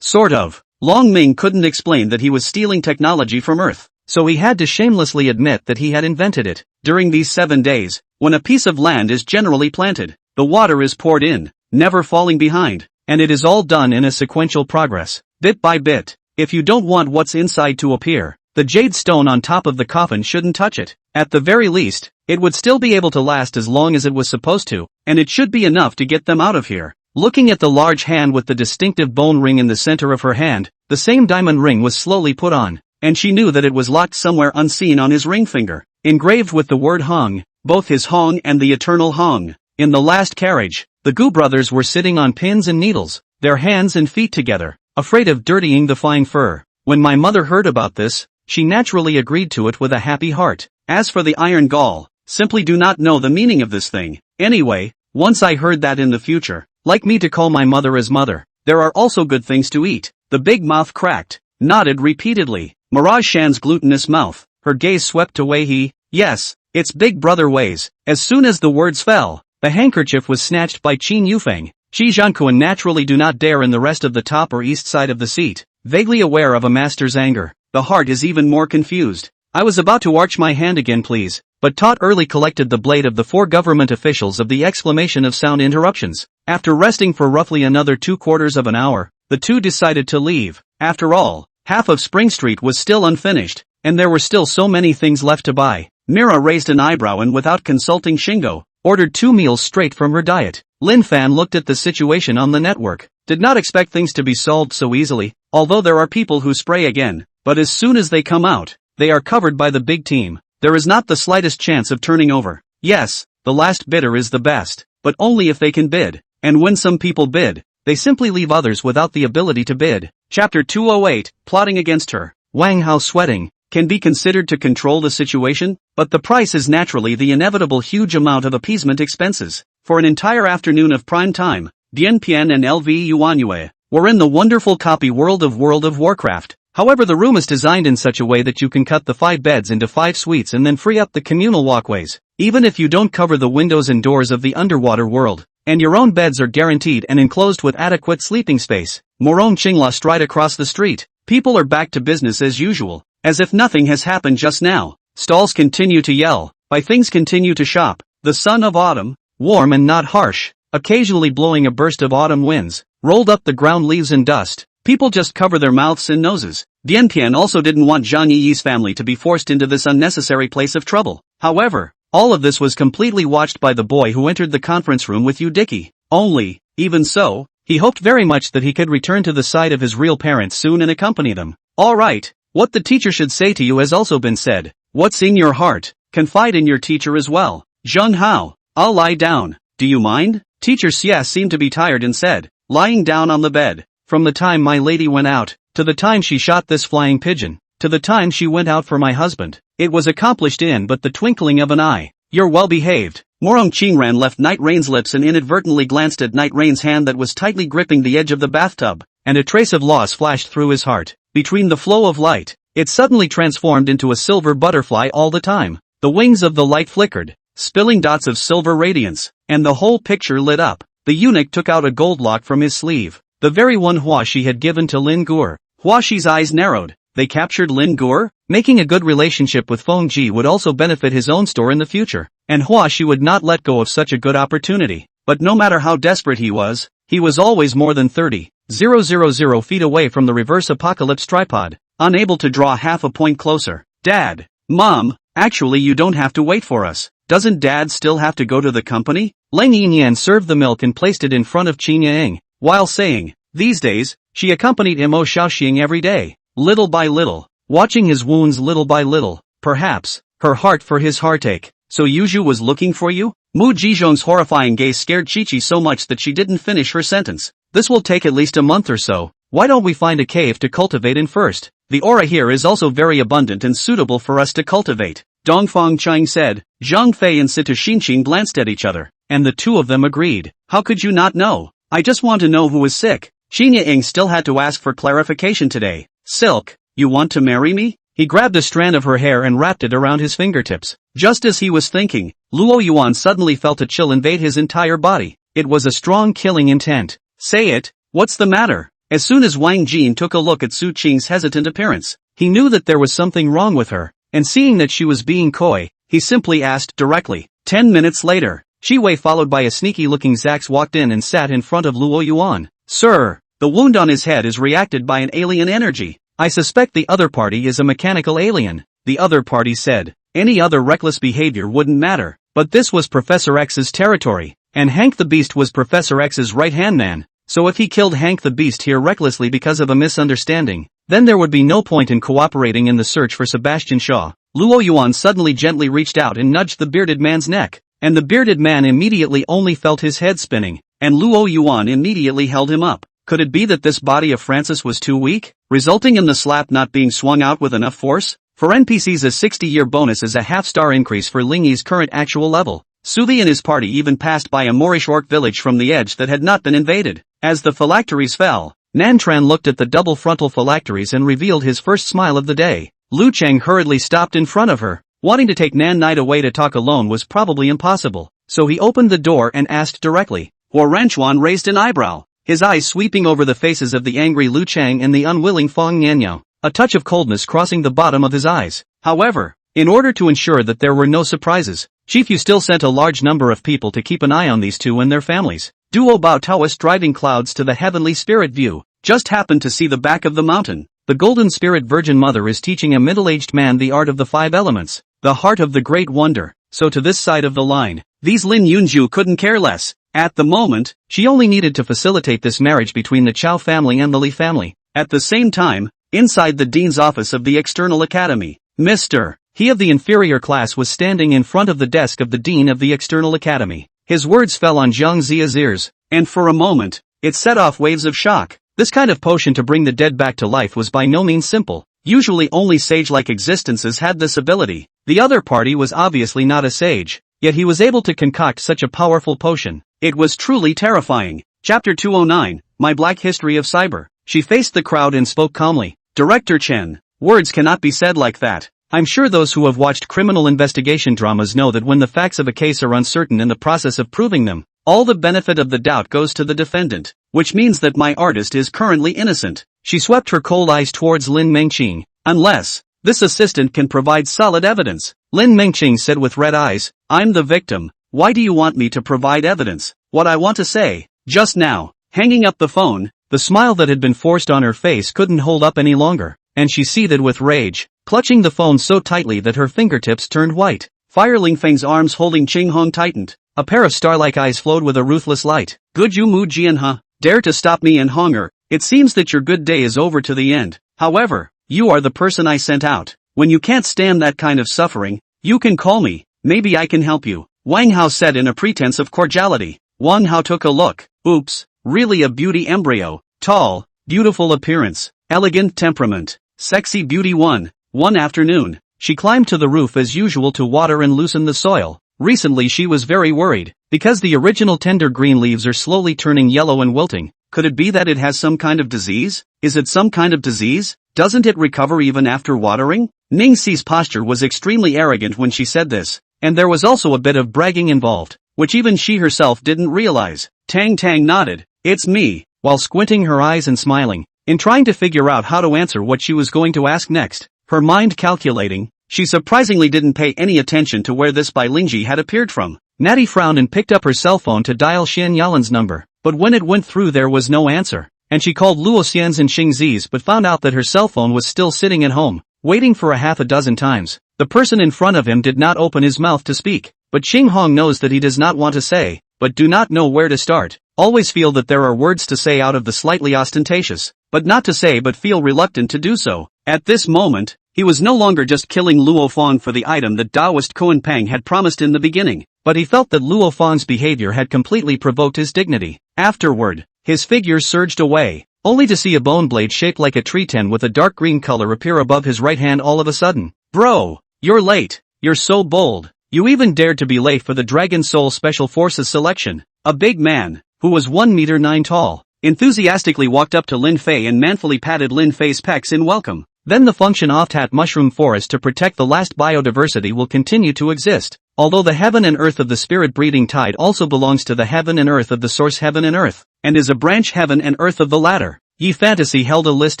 Sort of. Long Ming couldn't explain that he was stealing technology from Earth, so he had to shamelessly admit that he had invented it. During these 7 days, when a piece of land is generally planted, the water is poured in, never falling behind, and it is all done in a sequential progress, bit by bit. If you don't want what's inside to appear, the jade stone on top of the coffin shouldn't touch it. At the very least, it would still be able to last as long as it was supposed to, and it should be enough to get them out of here. Looking at the large hand with the distinctive bone ring in the center of her hand, the same diamond ring was slowly put on, and she knew that it was locked somewhere unseen on his ring finger, engraved with the word Hong, both his Hong and the eternal Hong. In the last carriage, the Gu brothers were sitting on pins and needles, their hands and feet together, afraid of dirtying the fine fur. When my mother heard about this, she naturally agreed to it with a happy heart. As for the iron gall, simply do not know the meaning of this thing. Anyway, once I heard that in the future, like me to call my mother as mother, there are also good things to eat. The big mouth cracked, nodded repeatedly. Mirage Shan's glutinous mouth, her gaze swept away. Yes, it's big brother ways. As soon as the words fell, the handkerchief was snatched by Qin Yufeng. Shi Zhankuan naturally do not dare in the rest of the top or east side of the seat, vaguely aware of a master's anger. The heart is even more confused. I was about to arch my hand again please, but Tot early collected the blade of the 4 government officials of the exclamation of sound interruptions. After resting for roughly another 3/4 of an hour, the two decided to leave. After all, half of Spring Street was still unfinished, and there were still so many things left to buy. Mira raised an eyebrow and without consulting Shingo, ordered 2 meals straight from her diet. Lin Fan looked at the situation on the network, did not expect things to be solved so easily, although there are people who spray again, but as soon as they come out, they are covered by the big team. There is not the slightest chance of turning over. Yes, the last bidder is the best, but only if they can bid, and when some people bid, they simply leave others without the ability to bid. Chapter 208, Plotting Against Her. Wang Hao sweating, can be considered to control the situation, but the price is naturally the inevitable huge amount of appeasement expenses. For an entire afternoon of prime time, Dianpian and LV Yuanyue were in the wonderful copy World of Warcraft. However, the room is designed in such a way that you can cut the 5 beds into 5 suites and then free up the communal walkways, even if you don't cover the windows and doors of the underwater world, and your own beds are guaranteed and enclosed with adequate sleeping space. Morong Qingla stride across the street. People are back to business as usual, as if nothing has happened just now. Stalls continue to yell, buy things continue to shop. The sun of autumn, warm and not harsh, occasionally blowing a burst of autumn winds, rolled up the ground leaves and dust. People just cover their mouths and noses. Dianpian also didn't want Zhang Yi's family to be forced into this unnecessary place of trouble. However, all of this was completely watched by the boy who entered the conference room with Yu Dicky. Only, even so, He hoped very much that he could return to the side of his real parents soon and accompany them. Alright, what the teacher should say to you has also been said. What's in your heart? Confide in your teacher as well. Zheng Hao, I'll lie down. Do you mind? Teacher Xia seemed to be tired and said, lying down on the bed. From the time my lady went out, to the time she shot this flying pigeon, to the time she went out for my husband, it was accomplished in but the twinkling of an eye. You're well behaved. Morong Qingran left Night Rain's lips and inadvertently glanced at Night Rain's hand that was tightly gripping the edge of the bathtub, and a trace of loss flashed through his heart. Between the flow of light, it suddenly transformed into a silver butterfly all the time. The wings of the light flickered, spilling dots of silver radiance, and the whole picture lit up. The eunuch took out a gold lock from his sleeve, the very one Hua Shi had given to Lin Gur. Hua Shi's eyes narrowed. They captured Lin Gur? Making a good relationship with Feng Ji would also benefit his own store in the future, and Hua Shi would not let go of such a good opportunity. But no matter how desperate he was always more than 30,000 feet away from the reverse apocalypse tripod, unable to draw half a point closer. Dad, Mom, actually you don't have to wait for us. Doesn't Dad still have to go to the company? Leng Yinyan served the milk and placed it in front of Qin Yang, while saying, these days, she accompanied Mo Shaoxing every day, little by little, watching his wounds little by little, perhaps, her heart for his heartache. So Yuzhu was looking for you? Mu Jizhong's horrifying gaze scared Chi-Chi so much that she didn't finish her sentence. This will take at least a month or so. Why don't we find a cave to cultivate in first? The aura here is also very abundant and suitable for us to cultivate. Dongfang Chang said. Zhang Fei and Sita Xinqing glanced at each other, and the two of them agreed. How could you not know? I just want to know who was sick. Xinye Ying still had to ask for clarification today. Silk, you want to marry me? He grabbed a strand of her hair and wrapped it around his fingertips. Just as he was thinking, Luo Yuan suddenly felt a chill invade his entire body. It was a strong killing intent. Say it, what's the matter? As soon as Wang Jin took a look at Su Qing's hesitant appearance, he knew that there was something wrong with her, and seeing that she was being coy, he simply asked directly. 10 minutes later, Shi Wei followed by a sneaky-looking Zax walked in and sat in front of Luo Yuan. Sir, the wound on his head is reacted by an alien energy. I suspect the other party is a mechanical alien. The other party said. Any other reckless behavior wouldn't matter, but this was Professor X's territory, and Hank the Beast was Professor X's right-hand man. So if he killed Hank the Beast here recklessly because of a misunderstanding, then there would be no point in cooperating in the search for Sebastian Shaw. Luo Yuan suddenly gently reached out and nudged the bearded man's neck, and the bearded man immediately only felt his head spinning, and Luo Yuan immediately held him up. Could it be that this body of Francis was too weak, resulting in the slap not being swung out with enough force? For NPCs, a 60-year bonus is a half-star increase for Ling Yi's current actual level. Suvi and his party even passed by a Moorish orc village from the edge that had not been invaded. As the phylacteries fell, Nantran looked at the double frontal phylacteries and revealed his first smile of the day. Lu Cheng hurriedly stopped in front of her. Wanting to take Nan Knight away to talk alone was probably impossible, so he opened the door and asked directly. Hua Ranchuan raised an eyebrow, his eyes sweeping over the faces of the angry Lu Cheng and the unwilling Fang Nianyao, a touch of coldness crossing the bottom of his eyes. However, in order to ensure that there were no surprises, Chief Yu still sent a large number of people to keep an eye on these two and their families. Duo Bao Taoist driving clouds to the heavenly spirit view, just happened to see the back of the mountain. The Golden Spirit Virgin Mother is teaching a middle-aged man the art of the 5 elements, the heart of the great wonder. So to this side of the line, these Lin Yunju couldn't care less. At the moment, she only needed to facilitate this marriage between the Chao family and the Li family. At the same time, inside the dean's office of the External Academy, Mr. He of the inferior class was standing in front of the desk of the dean of the External Academy. His words fell on Jiang Zia's ears, and for a moment, it set off waves of shock. This kind of potion to bring the dead back to life was by no means simple. Usually only sage-like existences had this ability. The other party was obviously not a sage, yet he was able to concoct such a powerful potion. It was truly terrifying. Chapter 209, My Black History of Cyber. She faced the crowd and spoke calmly. Director Chen, words cannot be said like that. I'm sure those who have watched criminal investigation dramas know that when the facts of a case are uncertain in the process of proving them, all the benefit of the doubt goes to the defendant, which means that my artist is currently innocent. She swept her cold eyes towards Lin Mengqing. Unless this assistant can provide solid evidence. Lin Mengqing said with red eyes, I'm the victim. Why do you want me to provide evidence? What I want to say, just now. Hanging up the phone, the smile that had been forced on her face couldn't hold up any longer, and she seethed with rage, clutching the phone so tightly that her fingertips turned white. Firling Feng's arms holding Qing Hong tightened. A pair of star-like eyes flowed with a ruthless light. Good you Mu Jianhe, dare to stop me and hunger. It seems that your good day is over to the end. However, you are the person I sent out. When you can't stand that kind of suffering, you can call me. Maybe I can help you. Wang Hao said in a pretense of cordiality. Wang Hao took a look. Oops, really a beauty embryo. Tall, beautiful appearance, elegant temperament, sexy beauty. One afternoon, she climbed to the roof as usual to water and loosen the soil. Recently she was very worried, because the original tender green leaves are slowly turning yellow and wilting. Could it be that it has some kind of disease? Is it some kind of disease? Doesn't it recover even after watering? Ning Xi's posture was extremely arrogant when she said this, and there was also a bit of bragging involved, which even she herself didn't realize. Tang Tang nodded. It's me, while squinting her eyes and smiling, in trying to figure out how to answer what she was going to ask next. Her mind calculating, she surprisingly didn't pay any attention to where this Bai Lingji had appeared from. Natty frowned and picked up her cell phone to dial Xian Yalan's number, but when it went through there was no answer, and she called Luo Xian's and Xing Zi's but found out that her cell phone was still sitting at home, waiting for a half a dozen times. The person in front of him did not open his mouth to speak, but Xing Hong knows that he does not want to say, but do not know where to start. Always feel that there are words to say out of the slightly ostentatious, but not to say but feel reluctant to do so. At this moment, he was no longer just killing Luo Fang for the item that Taoist Koan Pang had promised in the beginning, but he felt that Luo Fang's behavior had completely provoked his dignity. Afterward, his figure surged away, only to see a bone blade shaped like a tree ten with a dark green color appear above his right hand all of a sudden. Bro, you're late. You're so bold. You even dared to be late for the Dragon Soul Special Forces selection. A big man, who was 1 meter 9 tall, enthusiastically walked up to Lin Fei and manfully patted Lin Fei's pecs in welcome. Then the function off-tat mushroom forest to protect the last biodiversity will continue to exist, although the heaven and earth of the spirit breeding tide also belongs to the heaven and earth of the source heaven and earth, and is a branch heaven and earth of the latter. Yi Fantasy held a list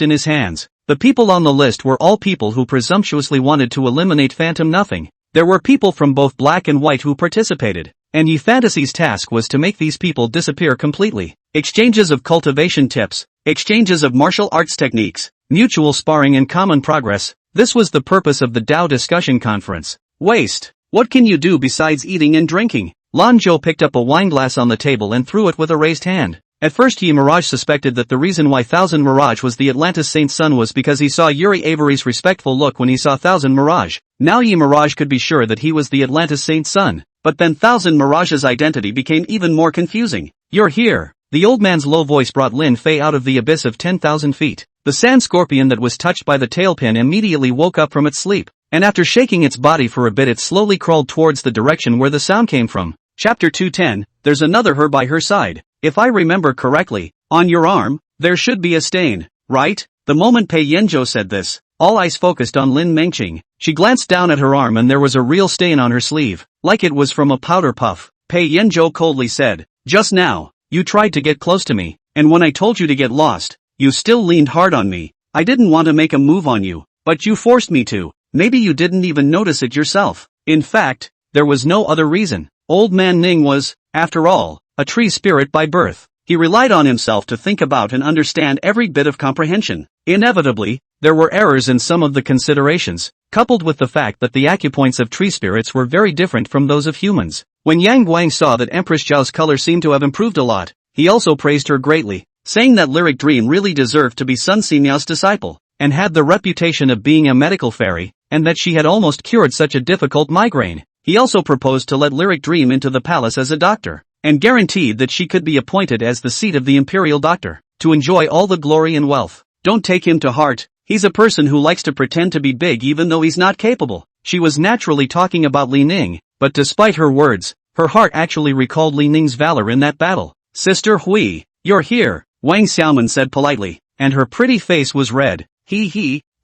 in his hands. The people on the list were all people who presumptuously wanted to eliminate Phantom Nothing. There were people from both black and white who participated, and Yi Fantasy's task was to make these people disappear completely. Exchanges of cultivation tips, exchanges of martial arts techniques, mutual sparring and common progress. This was the purpose of the Dao discussion conference. Waste. What can you do besides eating and drinking? Lan Zhou picked up a wineglass on the table and threw it with a raised hand. At first Yi Mirage suspected that the reason why Thousand Mirage was the Atlantis Saint's son was because he saw Yuri Avery's respectful look when he saw Thousand Mirage. Now Yi Mirage could be sure that he was the Atlantis Saint's son, but then Thousand Mirage's identity became even more confusing. You're here. The old man's low voice brought Lin Fei out of the abyss of 10,000 feet. The sand scorpion that was touched by the tailpin immediately woke up from its sleep, and after shaking its body for a bit it slowly crawled towards the direction where the sound came from. Chapter 210, there's another her by her side. If I remember correctly, on your arm, there should be a stain, right? The moment Pei Yanzhou said this, all eyes focused on Lin Mengqing. She glanced down at her arm and there was a real stain on her sleeve, like it was from a powder puff. Pei Yanzhou coldly said, just now, you tried to get close to me, and when I told you to get lost, you still leaned hard on me. I didn't want to make a move on you, but you forced me to. Maybe you didn't even notice it yourself. In fact, there was no other reason. Old man Ning was, after all, a tree spirit by birth. He relied on himself to think about and understand every bit of comprehension. Inevitably, there were errors in some of the considerations, coupled with the fact that the acupoints of tree spirits were very different from those of humans. When Yang Guang saw that Empress Zhao's color seemed to have improved a lot, he also praised her greatly, saying that Lyric Dream really deserved to be Sun Simiao's disciple, and had the reputation of being a medical fairy, and that she had almost cured such a difficult migraine. He also proposed to let Lyric Dream into the palace as a doctor, and guaranteed that she could be appointed as the seat of the imperial doctor, to enjoy all the glory and wealth. Don't take him to heart, he's a person who likes to pretend to be big even though he's not capable. She was naturally talking about Li Ning, but despite her words, her heart actually recalled Li Ning's valor in that battle. Sister Hui, you're here, Wang Xiaoman said politely, and her pretty face was red.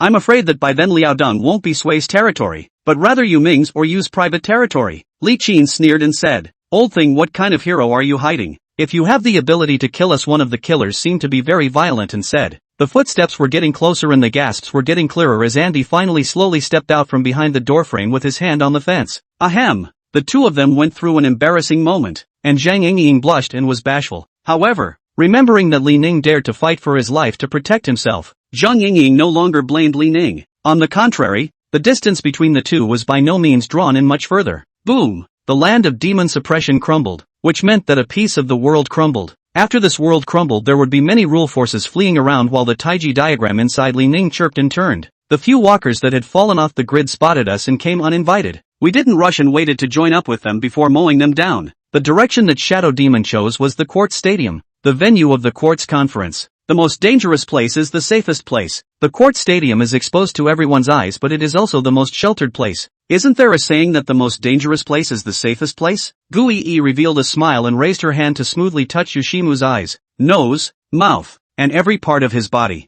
I'm afraid that by then Liaodong won't be Sui's territory, but rather Yu Ming's or Yu's private territory. Li Qin sneered and said, old thing, what kind of hero are you hiding? If you have the ability to kill us. One of the killers seemed to be very violent and said. The footsteps were getting closer and the gasps were getting clearer as Andy finally slowly stepped out from behind the doorframe with his hand on the fence. Ahem! The two of them went through an embarrassing moment, and Zhang Yingying blushed and was bashful. However, remembering that Li Ning dared to fight for his life to protect himself, Zhang Yingying no longer blamed Li Ning. On the contrary, the distance between the two was by no means drawn in much further. Boom! The land of demon suppression crumbled, which meant that a piece of the world crumbled. After this world crumbled, there would be many rule forces fleeing around while the Taiji diagram inside Li Ning chirped and turned. The few walkers that had fallen off the grid spotted us and came uninvited. We didn't rush and waited to join up with them before mowing them down. The direction that Shadow Demon chose was the Quartz Stadium, the venue of the Quartz Conference. The most dangerous place is the safest place. The Quartz Stadium is exposed to everyone's eyes, but it is also the most sheltered place. Isn't there a saying that the most dangerous place is the safest place? Gui revealed a smile and raised her hand to smoothly touch Yoshimu's eyes, nose, mouth, and every part of his body.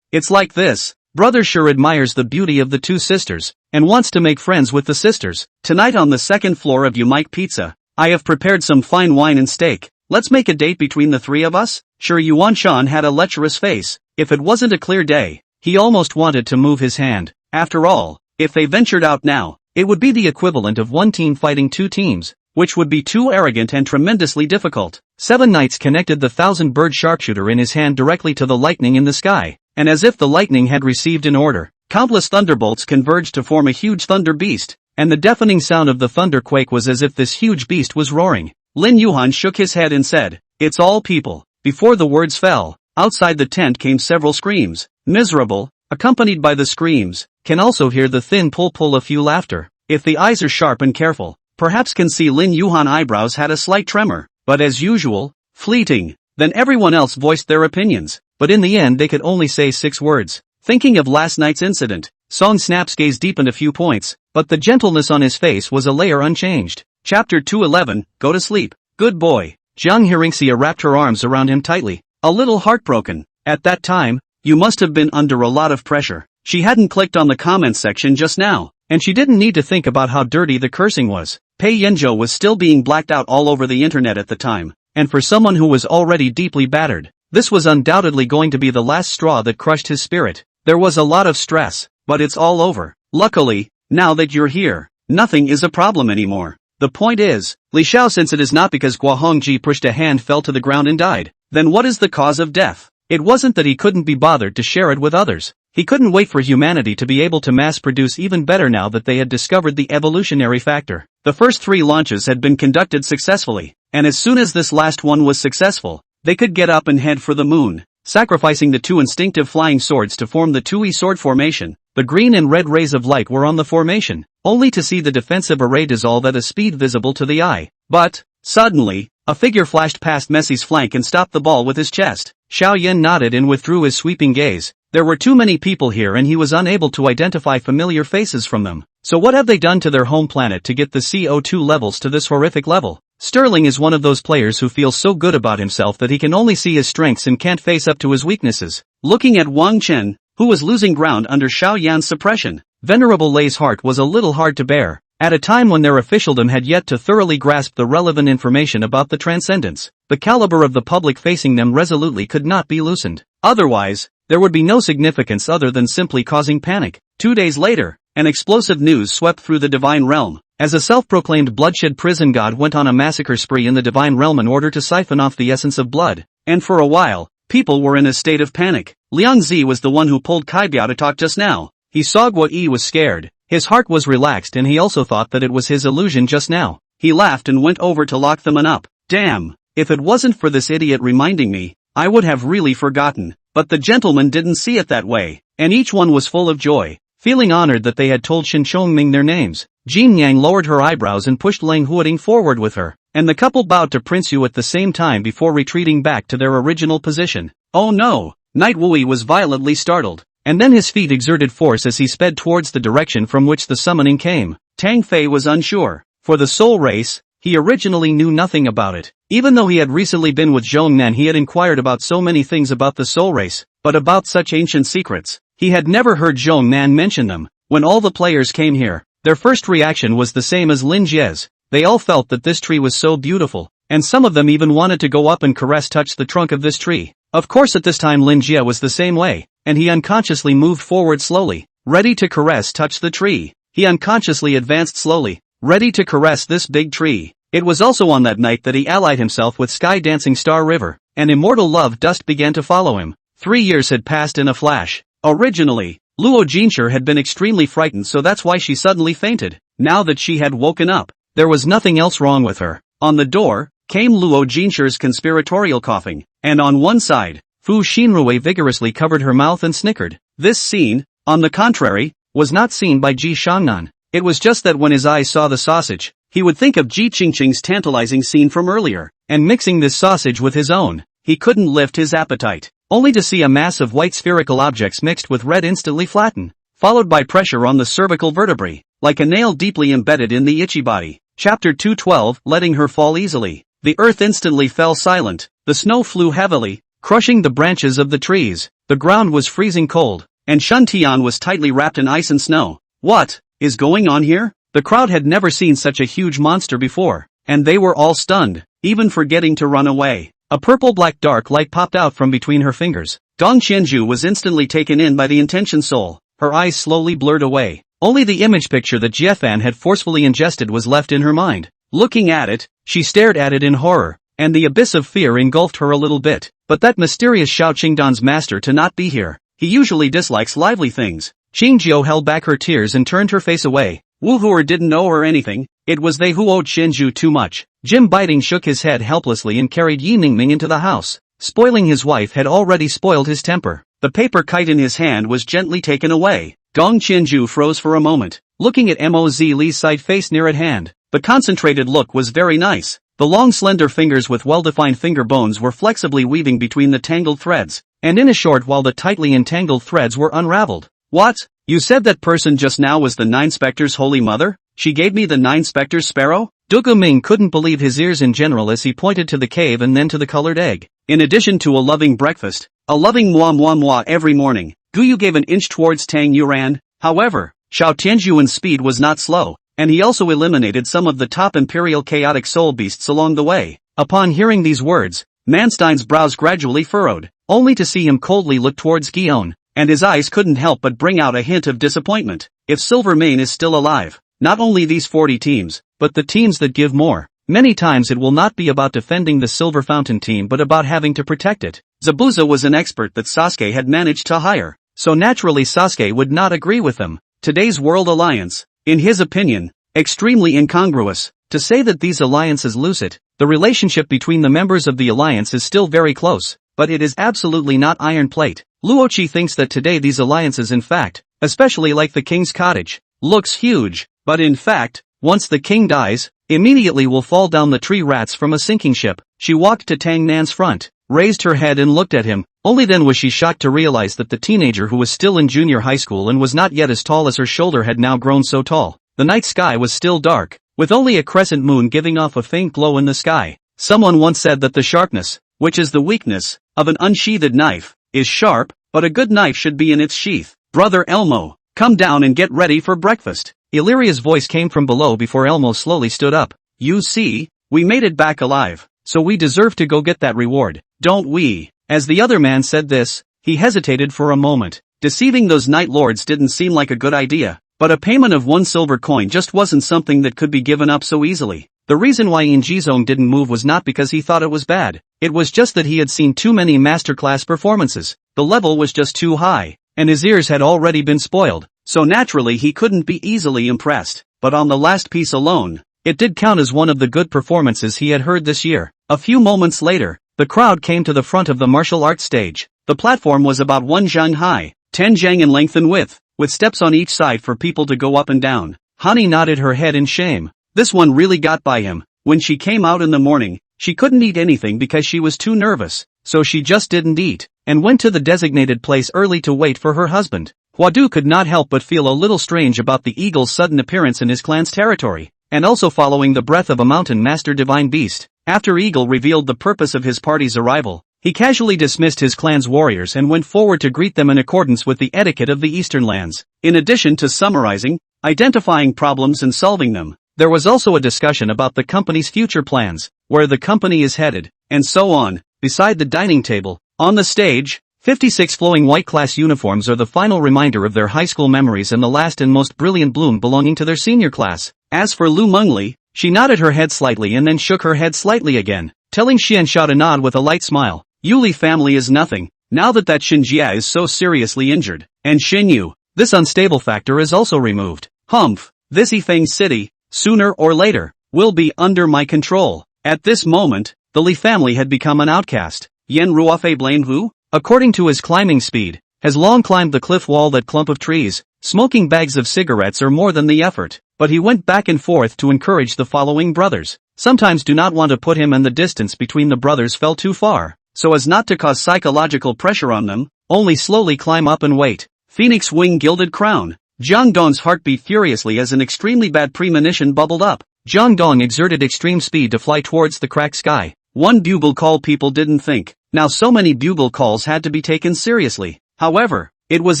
It's like this. Brother sure admires the beauty of the two sisters, and wants to make friends with the sisters. Tonight on the second floor of Umike Pizza, I have prepared some fine wine and steak. Let's make a date between the three of us? Sure, Yuan Shan had a lecherous face. If it wasn't a clear day, he almost wanted to move his hand. After all, if they ventured out now, it would be the equivalent of one team fighting two teams, which would be too arrogant and tremendously difficult. Seven Knights connected the 1,000-bird sharpshooter in his hand directly to the lightning in the sky, and as if the lightning had received an order, countless thunderbolts converged to form a huge thunder beast, and the deafening sound of the thunderquake was as if this huge beast was roaring. Lin Yuhan shook his head and said, "It's all people." Before the words fell, outside the tent came several screams. Miserable, accompanied by the screams, can also hear the thin pull a few laughter. If the eyes are sharp and careful, perhaps can see Lin Yuhan eyebrows had a slight tremor, but as usual, fleeting. Then everyone else voiced their opinions, but in the end they could only say 6 words. Thinking of last night's incident, Song Snap's gaze deepened a few points, but the gentleness on his face was a layer unchanged. Chapter 211, Go to sleep. Good boy. Jiang Hearingxia wrapped her arms around him tightly, a little heartbroken. At that time, you must have been under a lot of pressure. She hadn't clicked on the comments section just now, and she didn't need to think about how dirty the cursing was. Pei Yanzhou was still being blacked out all over the internet at the time, and for someone who was already deeply battered, this was undoubtedly going to be the last straw that crushed his spirit. There was a lot of stress, but it's all over. Luckily, now that you're here, nothing is a problem anymore. The point is, Li Xiao, since it is not because Guo Hongji pushed a hand, fell to the ground and died, then what is the cause of death? It wasn't that he couldn't be bothered to share it with others. He couldn't wait for humanity to be able to mass-produce even better now that they had discovered the evolutionary factor. The first 3 launches had been conducted successfully, and as soon as this last one was successful, they could get up and head for the moon, sacrificing the 2 instinctive flying swords to form the 2E sword formation. The green and red rays of light were on the formation, only to see the defensive array dissolve at a speed visible to the eye. But, suddenly, a figure flashed past Messi's flank and stopped the ball with his chest. Xiao Yan nodded and withdrew his sweeping gaze. There were too many people here and he was unable to identify familiar faces from them. So what have they done to their home planet to get the CO2 levels to this horrific level? Sterling is one of those players who feels so good about himself that he can only see his strengths and can't face up to his weaknesses. Looking at Wang Chen, who was losing ground under Xiao Yan's suppression, Venerable Lei's heart was a little hard to bear, at a time when their officialdom had yet to thoroughly grasp the relevant information about the transcendence. The caliber of the public facing them resolutely could not be loosened. Otherwise, there would be no significance other than simply causing panic. 2 days later, an explosive news swept through the divine realm, as a self-proclaimed bloodshed prison god went on a massacre spree in the divine realm in order to siphon off the essence of blood, and for a while, people were in a state of panic. Liang Zi was the one who pulled Kai Biao to talk just now. He saw Guo Yi was scared, his heart was relaxed and he also thought that it was his illusion just now. He laughed and went over to lock them up. Damn, if it wasn't for this idiot reminding me, I would have really forgotten. But the gentlemen didn't see it that way, and each one was full of joy, feeling honored that they had told Shin Chongming their names. Jin Yang lowered her eyebrows and pushed Leng Huading forward with her, and the couple bowed to Prince Yu at the same time before retreating back to their original position. Oh no! Knight Wui was violently startled, and then his feet exerted force as he sped towards the direction from which the summoning came. Tang Fei was unsure. For the soul race, he originally knew nothing about it. Even though he had recently been with Zhongnan, he had inquired about so many things about the soul race, but about such ancient secrets, he had never heard Zhongnan mention them. When all the players came here, their first reaction was the same as Lin Jie's. They all felt that this tree was so beautiful, and some of them even wanted to go up and touch the trunk of this tree. Of course at this time Lin Jie was the same way, and he unconsciously moved forward slowly, ready to touch the tree. He unconsciously advanced slowly, ready to caress this big tree. It was also on that night that he allied himself with Sky Dancing Star River, and immortal love dust began to follow him. 3 years had passed in a flash. Originally, Luo Jinshi had been extremely frightened, so that's why she suddenly fainted. Now that she had woken up, there was nothing else wrong with her. On the door, came Luo Jinshi's conspiratorial coughing, and on one side, Fu Xinrui vigorously covered her mouth and snickered. This scene, on the contrary, was not seen by Ji Shangnan. It was just that when his eyes saw the sausage, he would think of Ji Qingqing's tantalizing scene from earlier, and mixing this sausage with his own, he couldn't lift his appetite, only to see a mass of white spherical objects mixed with red instantly flatten, followed by pressure on the cervical vertebrae, like a nail deeply embedded in the itchy body. Chapter 212, letting her fall easily. The earth instantly fell silent, the snow flew heavily, crushing the branches of the trees, the ground was freezing cold, and Shuntian was tightly wrapped in ice and snow. What is going on here? The crowd had never seen such a huge monster before, and they were all stunned, even forgetting to run away. A purple-black dark light popped out from between her fingers. Dong Qianzhu was instantly taken in by the intention soul, her eyes slowly blurred away. Only the image picture that Jiefan had forcefully ingested was left in her mind. Looking at it, she stared at it in horror, and the abyss of fear engulfed her a little bit. But that mysterious Xiao Qingdan's master to not be here. He usually dislikes lively things. Xingjiu held back her tears and turned her face away. Wu Huer didn't owe her anything, it was they who owed Qianzhu too much. Jim Biting shook his head helplessly and carried Yi Ningming into the house. Spoiling his wife had already spoiled his temper. The paper kite in his hand was gently taken away. Dong Qianzhu froze for a moment, looking at Moz Li's side face near at hand. The concentrated look was very nice. The long slender fingers with well-defined finger bones were flexibly weaving between the tangled threads, and in a short while the tightly entangled threads were unraveled. What? You said that person just now was the Nine Spectres' Holy Mother? She gave me the Nine Spectres' sparrow? Du Ming couldn't believe his ears in general as he pointed to the cave and then to the colored egg. In addition to a loving breakfast, a loving moi every morning, Guyu gave an inch towards Tang Yuran. However, Xiao Tianzhuan's speed was not slow, and he also eliminated some of the top imperial chaotic soul beasts along the way. Upon hearing these words, Manstein's brows gradually furrowed, only to see him coldly look towards Guion, and his eyes couldn't help but bring out a hint of disappointment. If Silvermane is still alive, not only these 40 teams, but the teams that give more, many times it will not be about defending the Silver Fountain team but about having to protect it. Zabuza was an expert that Sasuke had managed to hire, so naturally Sasuke would not agree with them. Today's World Alliance, in his opinion, extremely incongruous. To say that these alliances lose it, the relationship between the members of the alliance is still very close, but it is absolutely not iron plate. Luoqi thinks that today these alliances in fact, especially like the King's Cottage, looks huge, but in fact, once the king dies, immediately will fall down the tree rats from a sinking ship. She walked to Tang Nan's front, raised her head and looked at him. Only then was she shocked to realize that the teenager who was still in junior high school and was not yet as tall as her shoulder had now grown so tall. The night sky was still dark, with only a crescent moon giving off a faint glow in the sky. Someone once said that the sharpness, which is the weakness, of an unsheathed knife, is sharp, but a good knife should be in its sheath. Brother Elmo, come down and get ready for breakfast. Illyria's voice came from below before Elmo slowly stood up. You see, we made it back alive, so we deserve to go get that reward, don't we? As the other man said this, he hesitated for a moment. Deceiving those Night Lords didn't seem like a good idea, but a payment of 1 silver coin just wasn't something that could be given up so easily. The reason why In Jizong didn't move was not because he thought it was bad, it was just that he had seen too many masterclass performances. The level was just too high, and his ears had already been spoiled, so naturally he couldn't be easily impressed. But on the last piece alone, it did count as one of the good performances he had heard this year. A few moments later, the crowd came to the front of the martial arts stage. The platform was about 1 zhang high, 10 zhang in length and width, with steps on each side for people to go up and down. Hani nodded her head in shame. This one really got by him. When she came out in the morning, she couldn't eat anything because she was too nervous, so she just didn't eat, and went to the designated place early to wait for her husband. Huadu could not help but feel a little strange about the eagle's sudden appearance in his clan's territory, and also following the breath of a mountain master divine beast. After Eagle revealed the purpose of his party's arrival, he casually dismissed his clan's warriors and went forward to greet them in accordance with the etiquette of the Eastern lands. In addition to summarizing, identifying problems and solving them, there was also a discussion about the company's future plans, where the company is headed, and so on. Beside the dining table, on the stage, 56 flowing white class uniforms are the final reminder of their high school memories and the last and most brilliant bloom belonging to their senior class. As for Lu Mengli, she nodded her head slightly and then shook her head slightly again, telling Xianxia to nod with a light smile. Yuli family is nothing, now that Xinjia is so seriously injured, and Xinyu, this unstable factor is also removed. Humph, this Yifeng city, sooner or later, will be under my control. At this moment, the Li family had become an outcast. Yen Ruofei blame who? According to his climbing speed, has long climbed the cliff wall that clump of trees, smoking bags of cigarettes or more than the effort, but he went back and forth to encourage the following brothers. Sometimes do not want to put him and the distance between the brothers fell too far, so as not to cause psychological pressure on them, only slowly climb up and wait. Phoenix wing gilded crown. Jiang Dong's heart beat furiously as an extremely bad premonition bubbled up. Jiang Dong exerted extreme speed to fly towards the cracked sky. One bugle call people didn't think. Now so many bugle calls had to be taken seriously. However, it was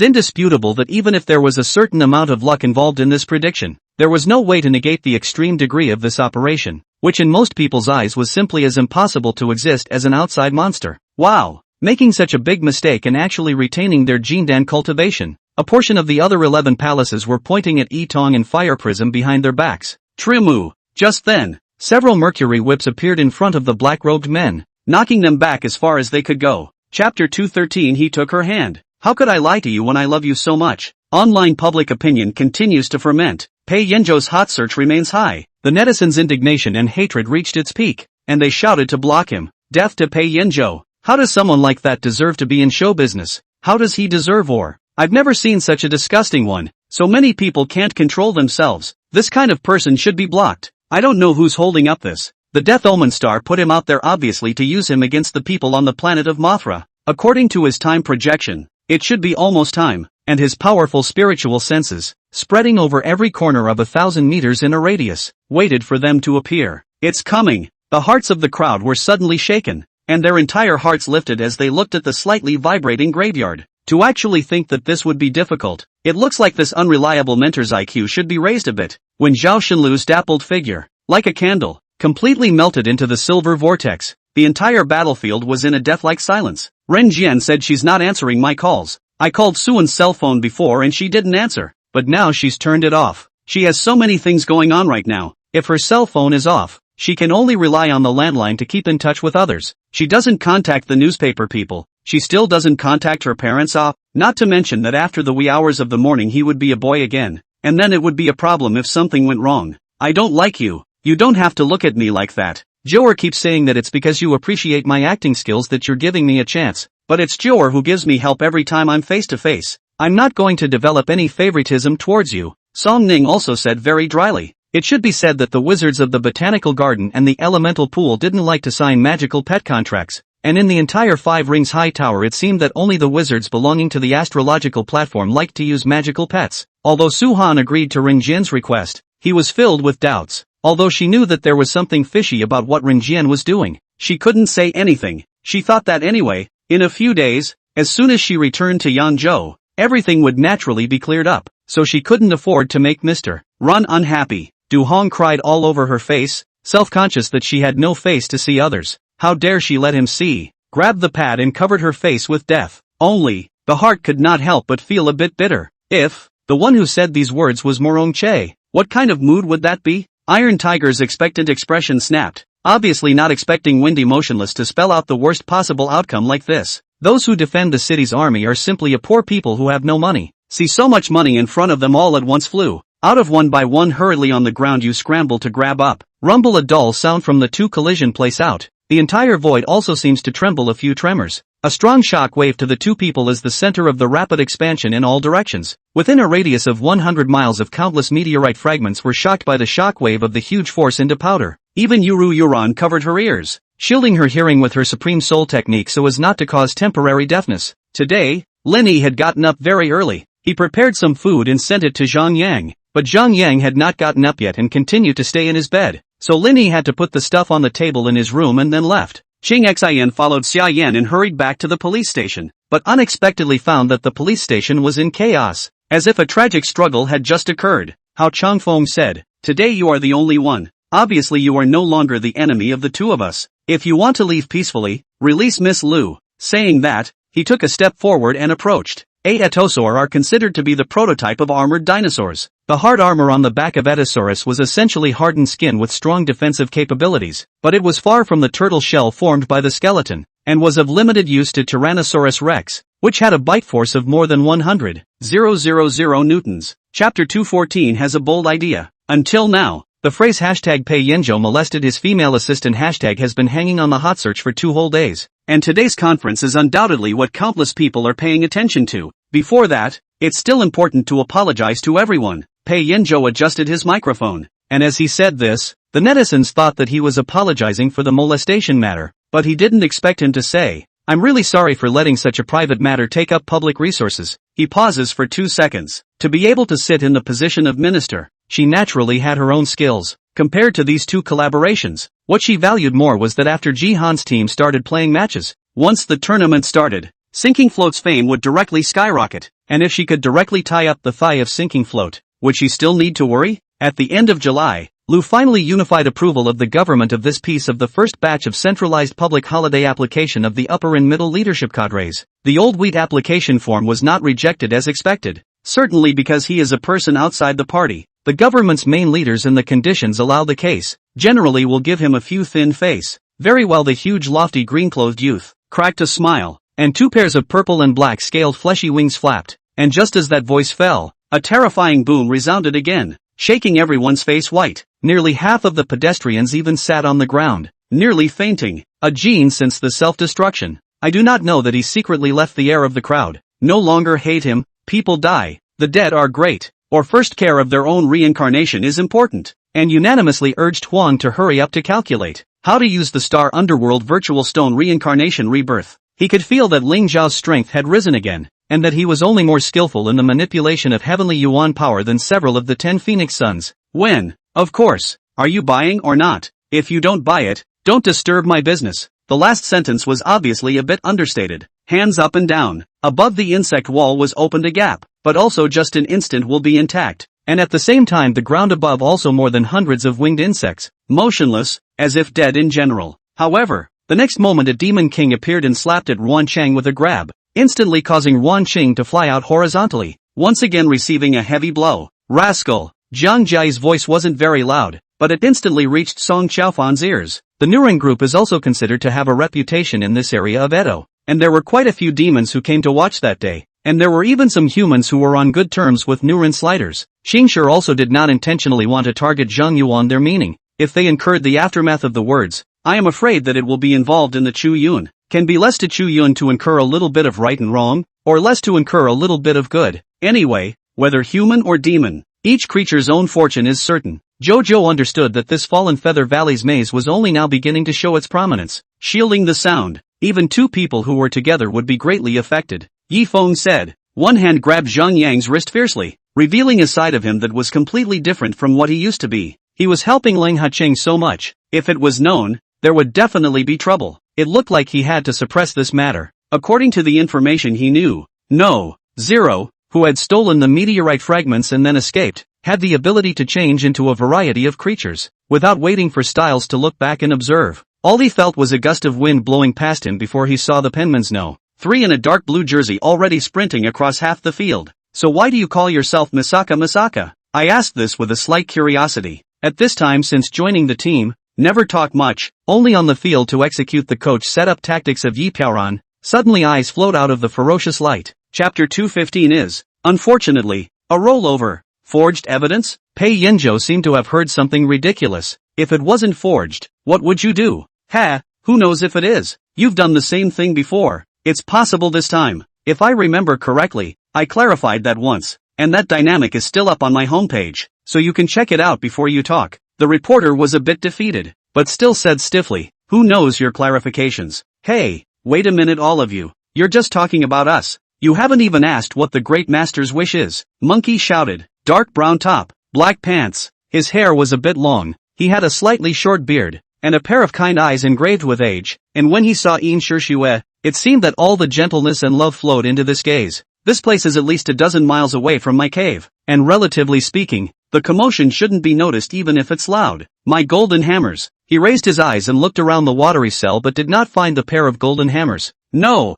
indisputable that even if there was a certain amount of luck involved in this prediction, there was no way to negate the extreme degree of this operation, which in most people's eyes was simply as impossible to exist as an outside monster. Wow! Making such a big mistake and actually retaining their Jindan cultivation. A portion of the other 11 palaces were pointing at Yitong and Fire Prism behind their backs. Trimu! Just then, several mercury whips appeared in front of the black-robed men, knocking them back as far as they could go. Chapter 213. He took her hand. How could I lie to you when I love you so much? Online public opinion continues to ferment. Pei Yanzhou's hot search remains high. The netizens' indignation and hatred reached its peak, and they shouted to block him. Death to Pei Yanzhou. How does someone like that deserve to be in show business? How does he deserve or? I've never seen such a disgusting one. So many people can't control themselves. This kind of person should be blocked. I don't know who's holding up this. The Death Omen star put him out there obviously to use him against the people on the planet of Mothra. According to his time projection, it should be almost time, and his powerful spiritual senses, spreading over every corner of 1,000 meters in a radius, waited for them to appear. It's coming. The hearts of the crowd were suddenly shaken, and their entire hearts lifted as they looked at the slightly vibrating graveyard. To actually think that this would be difficult, it looks like this unreliable mentor's IQ should be raised a bit. When Zhao Shenlu's dappled figure, like a candle, completely melted into the silver vortex, the entire battlefield was in a death-like silence. Ren Jian said she's not answering my calls. I called Suan's cell phone before and she didn't answer, but now she's turned it off. She has so many things going on right now. If her cell phone is off, she can only rely on the landline to keep in touch with others. She doesn't contact the newspaper people. She still doesn't contact her parents not to mention that after the wee hours of the morning he would be a boy again, and then it would be a problem if something went wrong. I don't like you. You don't have to look at me like that. Joer keeps saying that it's because you appreciate my acting skills that you're giving me a chance, but it's Joer who gives me help every time I'm face to face. I'm not going to develop any favoritism towards you. Song Ning also said very dryly. It should be said that the wizards of the botanical garden and the elemental pool didn't like to sign magical pet contracts, and in the entire 5 Rings High Tower it seemed that only the wizards belonging to the astrological platform liked to use magical pets. Although Su Han agreed to Ring Jian's request, he was filled with doubts. Although she knew that there was something fishy about what Ring Jian was doing, she couldn't say anything. She thought that anyway, in a few days, as soon as she returned to Yanzhou, everything would naturally be cleared up, so she couldn't afford to make Mr. Run unhappy. Du Hong cried all over her face, self-conscious that she had no face to see others. How dare she let him see? Grabbed the pad and covered her face with death. Only, the heart could not help but feel a bit bitter. If the one who said these words was Morong Che, what kind of mood would that be? Iron Tiger's expectant expression snapped, obviously not expecting Windy Motionless to spell out the worst possible outcome like this. Those who defend the city's army are simply a poor people who have no money. See so much money in front of them all at once flew out of one by one hurriedly on the ground. You scramble to grab up. Rumble a dull sound from the 2 collision place out. The entire void also seems to tremble a few tremors. A strong shock wave to the 2 people is the center of the rapid expansion in all directions. Within a radius of 100 miles of countless meteorite fragments were shocked by the shock wave of the huge force into powder. Even Yuru Yuran covered her ears, shielding her hearing with her supreme soul technique so as not to cause temporary deafness. Today, Lin Yi had gotten up very early. He prepared some food and sent it to Zhang Yang, but Zhang Yang had not gotten up yet and continued to stay in his bed. So Lin Yi had to put the stuff on the table in his room and then left. Qing Xian followed Xia Yan and hurried back to the police station, but unexpectedly found that the police station was in chaos, as if a tragic struggle had just occurred. Hao Changfeng said, "Today you are the only one. Obviously you are no longer the enemy of the 2 of us. If you want to leave peacefully, release Miss Lu." Saying that, he took a step forward and approached. 8 Etosaur are considered to be the prototype of armored dinosaurs. The hard armor on the back of Etosaurus was essentially hardened skin with strong defensive capabilities, but it was far from the turtle shell formed by the skeleton, and was of limited use to Tyrannosaurus rex, which had a bite force of more than 100,000 newtons. Chapter 214 has a bold idea. Until now, The phrase hashtag Pei Yanzhou molested his female assistant hashtag has been hanging on the hot search for 2 whole days. And today's conference is undoubtedly what countless people are paying attention to. Before that, it's still important to apologize to everyone. Pei Yanzhou adjusted his microphone. And as he said this, the netizens thought that he was apologizing for the molestation matter. But he didn't expect him to say, "I'm really sorry for letting such a private matter take up public resources." He pauses for 2 seconds. To be able to sit in the position of minister, she naturally had her own skills. Compared to these 2 collaborations, what she valued more was that after Jihan's team started playing matches, once the tournament started, Sinking Float's fame would directly skyrocket. And if she could directly tie up the thigh of Sinking Float, would she still need to worry? At the end of July, Lu finally unified approval of the government of this piece of the first batch of centralized public holiday application of the upper and middle leadership cadres. The old wheat application form was not rejected as expected, certainly because he is a person outside the party. The government's main leaders and the conditions allow the case, generally will give him a few thin face. Very well, the huge lofty green-clothed youth cracked a smile, and 2 pairs of purple and black scaled fleshy wings flapped, and just as that voice fell, a terrifying boom resounded again, shaking everyone's face white. Nearly half of the pedestrians even sat on the ground, nearly fainting. A gene since the self-destruction. I do not know that he secretly left the air of the crowd. No longer hate him, people die, the dead are great, or first care of their own reincarnation is important, and unanimously urged Huang to hurry up to calculate how to use the Star Underworld Virtual Stone Reincarnation Rebirth. He could feel that Ling Zhao's strength had risen again, and that he was only more skillful in the manipulation of heavenly yuan power than several of the 10 Phoenix Sons. When? Of course. Are you buying or not? If you don't buy it, don't disturb my business. The last sentence was obviously a bit understated. Hands up and down. Above the insect wall was opened a gap, but also just an instant will be intact. And at the same time the ground above also more than hundreds of winged insects, motionless, as if dead in general. However, the next moment a demon king appeared and slapped at Ruan Chang with a grab, instantly causing Ruan Qing to fly out horizontally, once again receiving a heavy blow. Rascal! Jiang Jia's voice wasn't very loud, but it instantly reached Song Qiaofan's ears. The Nuren group is also considered to have a reputation in this area of Edo, and there were quite a few demons who came to watch that day, and there were even some humans who were on good terms with Nuren sliders. Xingshi also did not intentionally want to target Zhang Yuan. Their meaning, if they incurred the aftermath of the words, I am afraid that it will be involved in the Chu Yun, can be less to Chu Yun to incur a little bit of right and wrong, or less to incur a little bit of good. Anyway, whether human or demon, each creature's own fortune is certain. Jojo understood that this fallen Feather Valley's maze was only now beginning to show its prominence, shielding the sound. Even 2 people who were together would be greatly affected. Yi Feng said. One hand grabbed Zhang Yang's wrist fiercely, revealing a side of him that was completely different from what he used to be. He was helping Ling Hacheng so much. If it was known, there would definitely be trouble. It looked like he had to suppress this matter. According to the information he knew, No. Zero, who had stolen the meteorite fragments and then escaped, had the ability to change into a variety of creatures, without waiting for Styles to look back and observe. All he felt was a gust of wind blowing past him before he saw the penman's No. 3 in a dark blue jersey already sprinting across half the field. So why do you call yourself Misaka? I asked this with a slight curiosity. At this time since joining the team, never talk much, only on the field to execute the coach set-up tactics of Yi Piaoran. Suddenly eyes flowed out of the ferocious light. Chapter 215 is, unfortunately, a rollover. Forged evidence? Pei Yanzhou seemed to have heard something ridiculous. If it wasn't forged, what would you do? Ha, who knows if it is? You've done the same thing before. It's possible this time. If I remember correctly, I clarified that once, and that dynamic is still up on my homepage, so you can check it out before you talk. The reporter was a bit defeated, but still said stiffly, who knows your clarifications? Hey, wait a minute all of you, you're just talking about us. You haven't even asked what the great master's wish is. Monkey shouted. Dark brown top, black pants. His hair was a bit long, he had a slightly short beard, and a pair of kind eyes engraved with age, and when he saw Yin Shishue, it seemed that all the gentleness and love flowed into this gaze. This place is at least a dozen miles away from my cave, and relatively speaking, the commotion shouldn't be noticed even if it's loud. My golden hammers. He raised his eyes and looked around the watery cell but did not find the pair of golden hammers. No,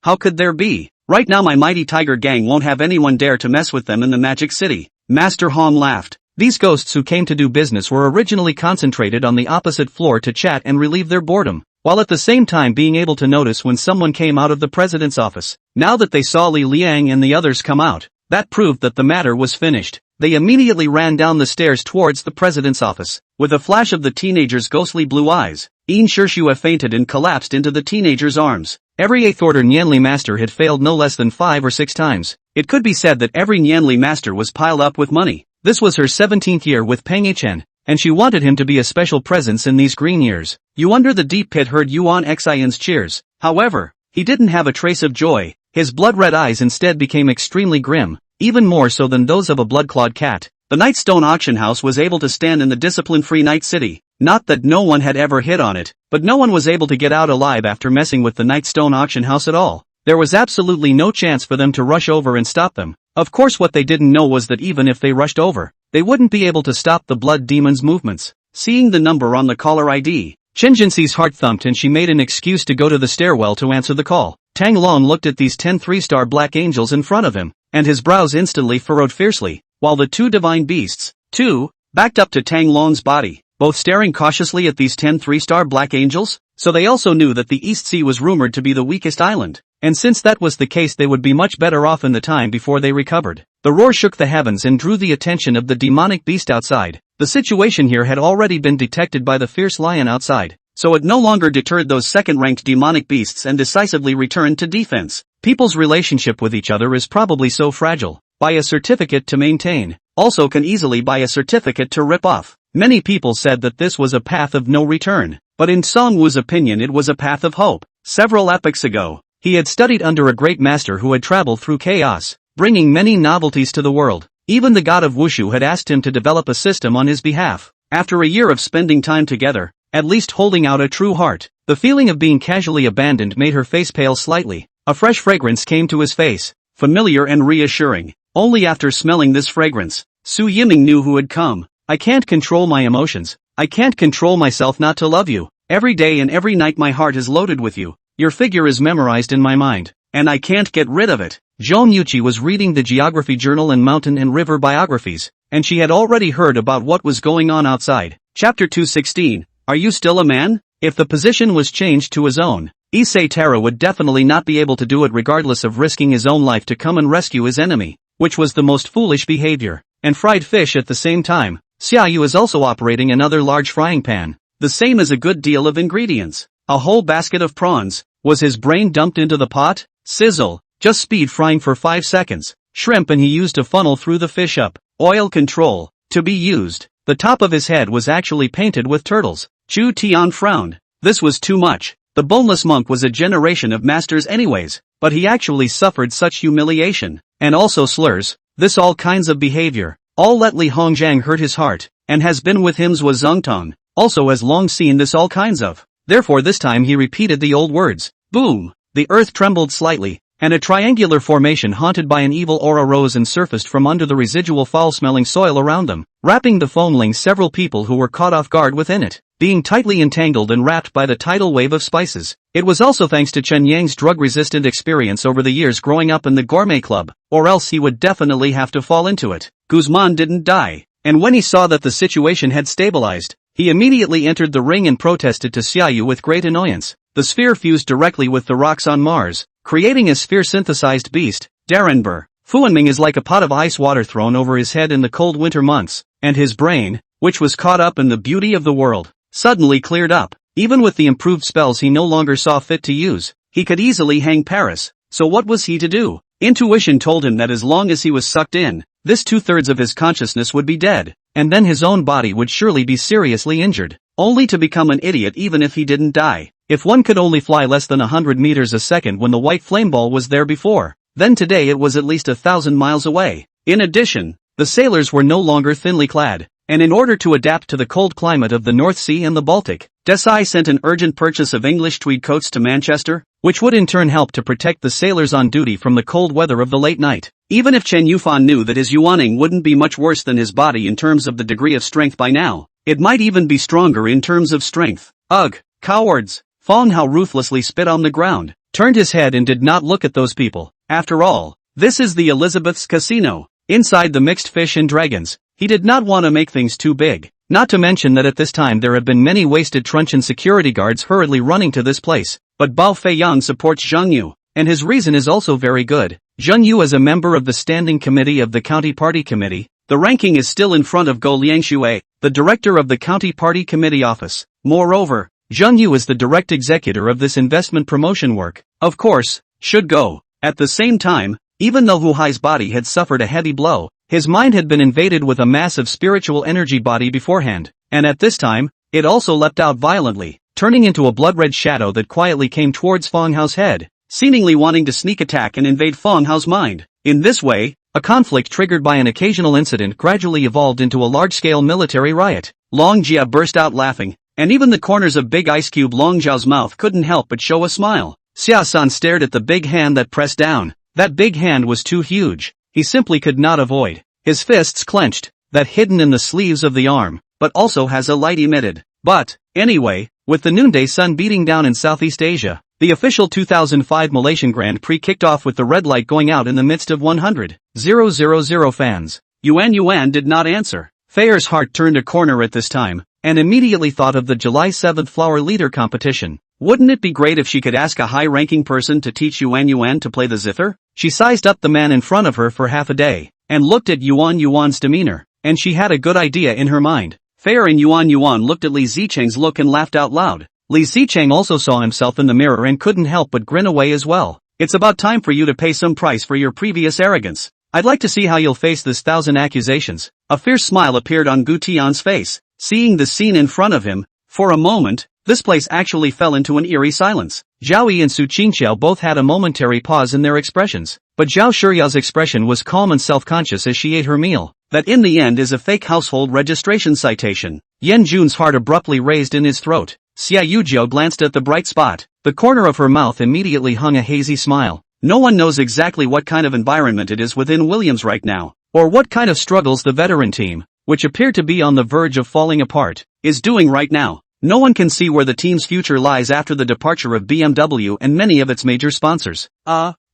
how could there be? Right now my mighty tiger gang won't have anyone dare to mess with them in the Magic City. Master Hong laughed. These ghosts who came to do business were originally concentrated on the opposite floor to chat and relieve their boredom, while at the same time being able to notice when someone came out of the president's office. Now that they saw Li Liang and the others come out, that proved that the matter was finished. They immediately ran down the stairs towards the president's office. With a flash of the teenager's ghostly blue eyes, Yin Shishua fainted and collapsed into the teenager's arms. Every 8th order Nianli master had failed no less than 5 or 6 times. It could be said that every Nianli master was piled up with money. This was her 17th year with Peng Yichen, and she wanted him to be a special presence in these green years. You under the deep pit heard Yuan Xian's cheers. However, he didn't have a trace of joy. His blood-red eyes instead became extremely grim, even more so than those of a blood-clawed cat. The Nightstone auction house was able to stand in the discipline-free Night City. Not that no one had ever hit on it, but no one was able to get out alive after messing with the Nightstone auction house at all. There was absolutely no chance for them to rush over and stop them. Of course, what they didn't know was that even if they rushed over, they wouldn't be able to stop the blood demon's movements. Seeing the number on the caller ID, Chen Jinxi's heart thumped and she made an excuse to go to the stairwell to answer the call. Tang Long looked at these 10 3-star black angels in front of him, and his brows instantly furrowed fiercely, while the 2 divine beasts, too, backed up to Tang Long's body, both staring cautiously at these 10 3-star black angels. So they also knew that the East Sea was rumored to be the weakest island, and since that was the case they would be much better off in the time before they recovered. The roar shook the heavens and drew the attention of the demonic beast outside. The situation here had already been detected by the fierce lion outside, so it no longer deterred those second-ranked demonic beasts and decisively returned to defense. People's relationship with each other is probably so fragile. Buy a certificate to maintain, also can easily buy a certificate to rip off. Many people said that this was a path of no return, but in Song Wu's opinion it was a path of hope. Several epochs ago, he had studied under a great master who had traveled through chaos, bringing many novelties to the world. Even the god of Wushu had asked him to develop a system on his behalf. After a year of spending time together, at least holding out a true heart, the feeling of being casually abandoned made her face pale slightly. A fresh fragrance came to his face, familiar and reassuring. Only after smelling this fragrance, Su Yiming knew who had come. I can't control my emotions. I can't control myself not to love you. Every day and every night my heart is loaded with you. Your figure is memorized in my mind, and I can't get rid of it. Zhou Yuqi was reading the geography journal and mountain and river biographies, and she had already heard about what was going on outside. Chapter 216, Are you still a man? If the position was changed to his own, Issei Tara would definitely not be able to do it regardless of risking his own life to come and rescue his enemy, which was the most foolish behavior. And fried fish at the same time. Xiaoyu is also operating another large frying pan, the same as a good deal of ingredients. A whole basket of prawns. Was his brain dumped into the pot? Sizzle. Just speed frying for 5 seconds. Shrimp and he used a funnel through the fish up. Oil control. To be used. The top of his head was actually painted with turtles. Chu Tian frowned. This was too much. The boneless monk was a generation of masters anyways, but he actually suffered such humiliation. And also slurs. This all kinds of behavior. All let Li Hongjiang hurt his heart, and has been with him Zhua Zongtong, also has long seen this all kinds of. Therefore this time he repeated the old words. Boom! The earth trembled slightly, and a triangular formation haunted by an evil aura rose and surfaced from under the residual foul-smelling soil around them, wrapping the foamling several people who were caught off guard within it, being tightly entangled and wrapped by the tidal wave of spices. It was also thanks to Chen Yang's drug-resistant experience over the years growing up in the gourmet club, or else he would definitely have to fall into it. Guzman didn't die, and when he saw that the situation had stabilized, he immediately entered the ring and protested to Xiaoyu with great annoyance. The sphere fused directly with the rocks on Mars, creating a sphere-synthesized beast, Darenber. Fuanming is like a pot of ice water thrown over his head in the cold winter months, and his brain, which was caught up in the beauty of the world, suddenly cleared up. Even with the improved spells he no longer saw fit to use, he could easily hang Paris. So what was he to do? Intuition told him that as long as he was sucked in, this 2/3 of his consciousness would be dead, and then his own body would surely be seriously injured, only to become an idiot even if he didn't die. If one could only fly less than 100 meters a second when the white flame ball was there before, then today it was at least 1,000 miles away. In addition, the sailors were no longer thinly clad, and in order to adapt to the cold climate of the North Sea and the Baltic, Desai sent an urgent purchase of English tweed coats to Manchester, which would in turn help to protect the sailors on duty from the cold weather of the late night. Even if Chen Yufan knew that his Yuaning wouldn't be much worse than his body in terms of the degree of strength by now, it might even be stronger in terms of strength. Ugh, cowards! Fong Hao ruthlessly spit on the ground, turned his head and did not look at those people. After all, this is the Elizabeth's casino. Inside the mixed fish and dragons, he did not want to make things too big. Not to mention that at this time there have been many wasted truncheon security guards hurriedly running to this place, but Bao Feiyang supports Zhang Yu, and his reason is also very good. Zhang Yu is a member of the Standing Committee of the County Party Committee, The ranking is still in front of Go Liangshui, the director of the county party committee office. Moreover, Zheng Yu is the direct executor of this investment promotion work. Of course, should go. At the same time, even though Hu Hai's body had suffered a heavy blow, his mind had been invaded with a massive spiritual energy body beforehand, and at this time, it also leapt out violently, turning into a blood-red shadow that quietly came towards Feng Hao's head, seemingly wanting to sneak attack and invade Feng Hao's mind. In this way, a conflict triggered by an occasional incident gradually evolved into a large-scale military riot. Long Jia burst out laughing, and even the corners of Big Ice Cube Long Zhao's mouth couldn't help but show a smile. Xia-san stared at the big hand that pressed down. That big hand was too huge. He simply could not avoid. His fists clenched, that hidden in the sleeves of the arm, but also has a light emitted. But, anyway, with the noonday sun beating down in Southeast Asia, the official 2005 Malaysian Grand Prix kicked off with the red light going out in the midst of 100,000 fans. Yuan did not answer. Feyer's heart turned a corner at this time, and immediately thought of the July 7th flower leader competition. Wouldn't it be great if she could ask a high-ranking person to teach Yuan to play the zither? She sized up the man in front of her for half a day, and looked at Yuan's demeanor, and she had a good idea in her mind. Feyer and Yuan looked at Li Zicheng's look and laughed out loud. Li Zicheng also saw himself in the mirror and couldn't help but grin away as well. It's about time for you to pay some price for your previous arrogance. I'd like to see how you'll face this 1,000 accusations. A fierce smile appeared on Gu Tian's face, seeing the scene in front of him. For a moment, this place actually fell into an eerie silence. Zhao Yi and Su Qingqiao both had a momentary pause in their expressions, but Zhao Shiyao's expression was calm and self-conscious as she ate her meal. That in the end is a fake household registration citation. Yan Jun's heart abruptly raised in his throat. Xia Yujiao glanced at the bright spot. The corner of her mouth immediately hung a hazy smile. No one knows exactly what kind of environment it is within Williams right now, or what kind of struggles the veteran team, which appear to be on the verge of falling apart, is doing right now. No one can see where the team's future lies after the departure of BMW and many of its major sponsors.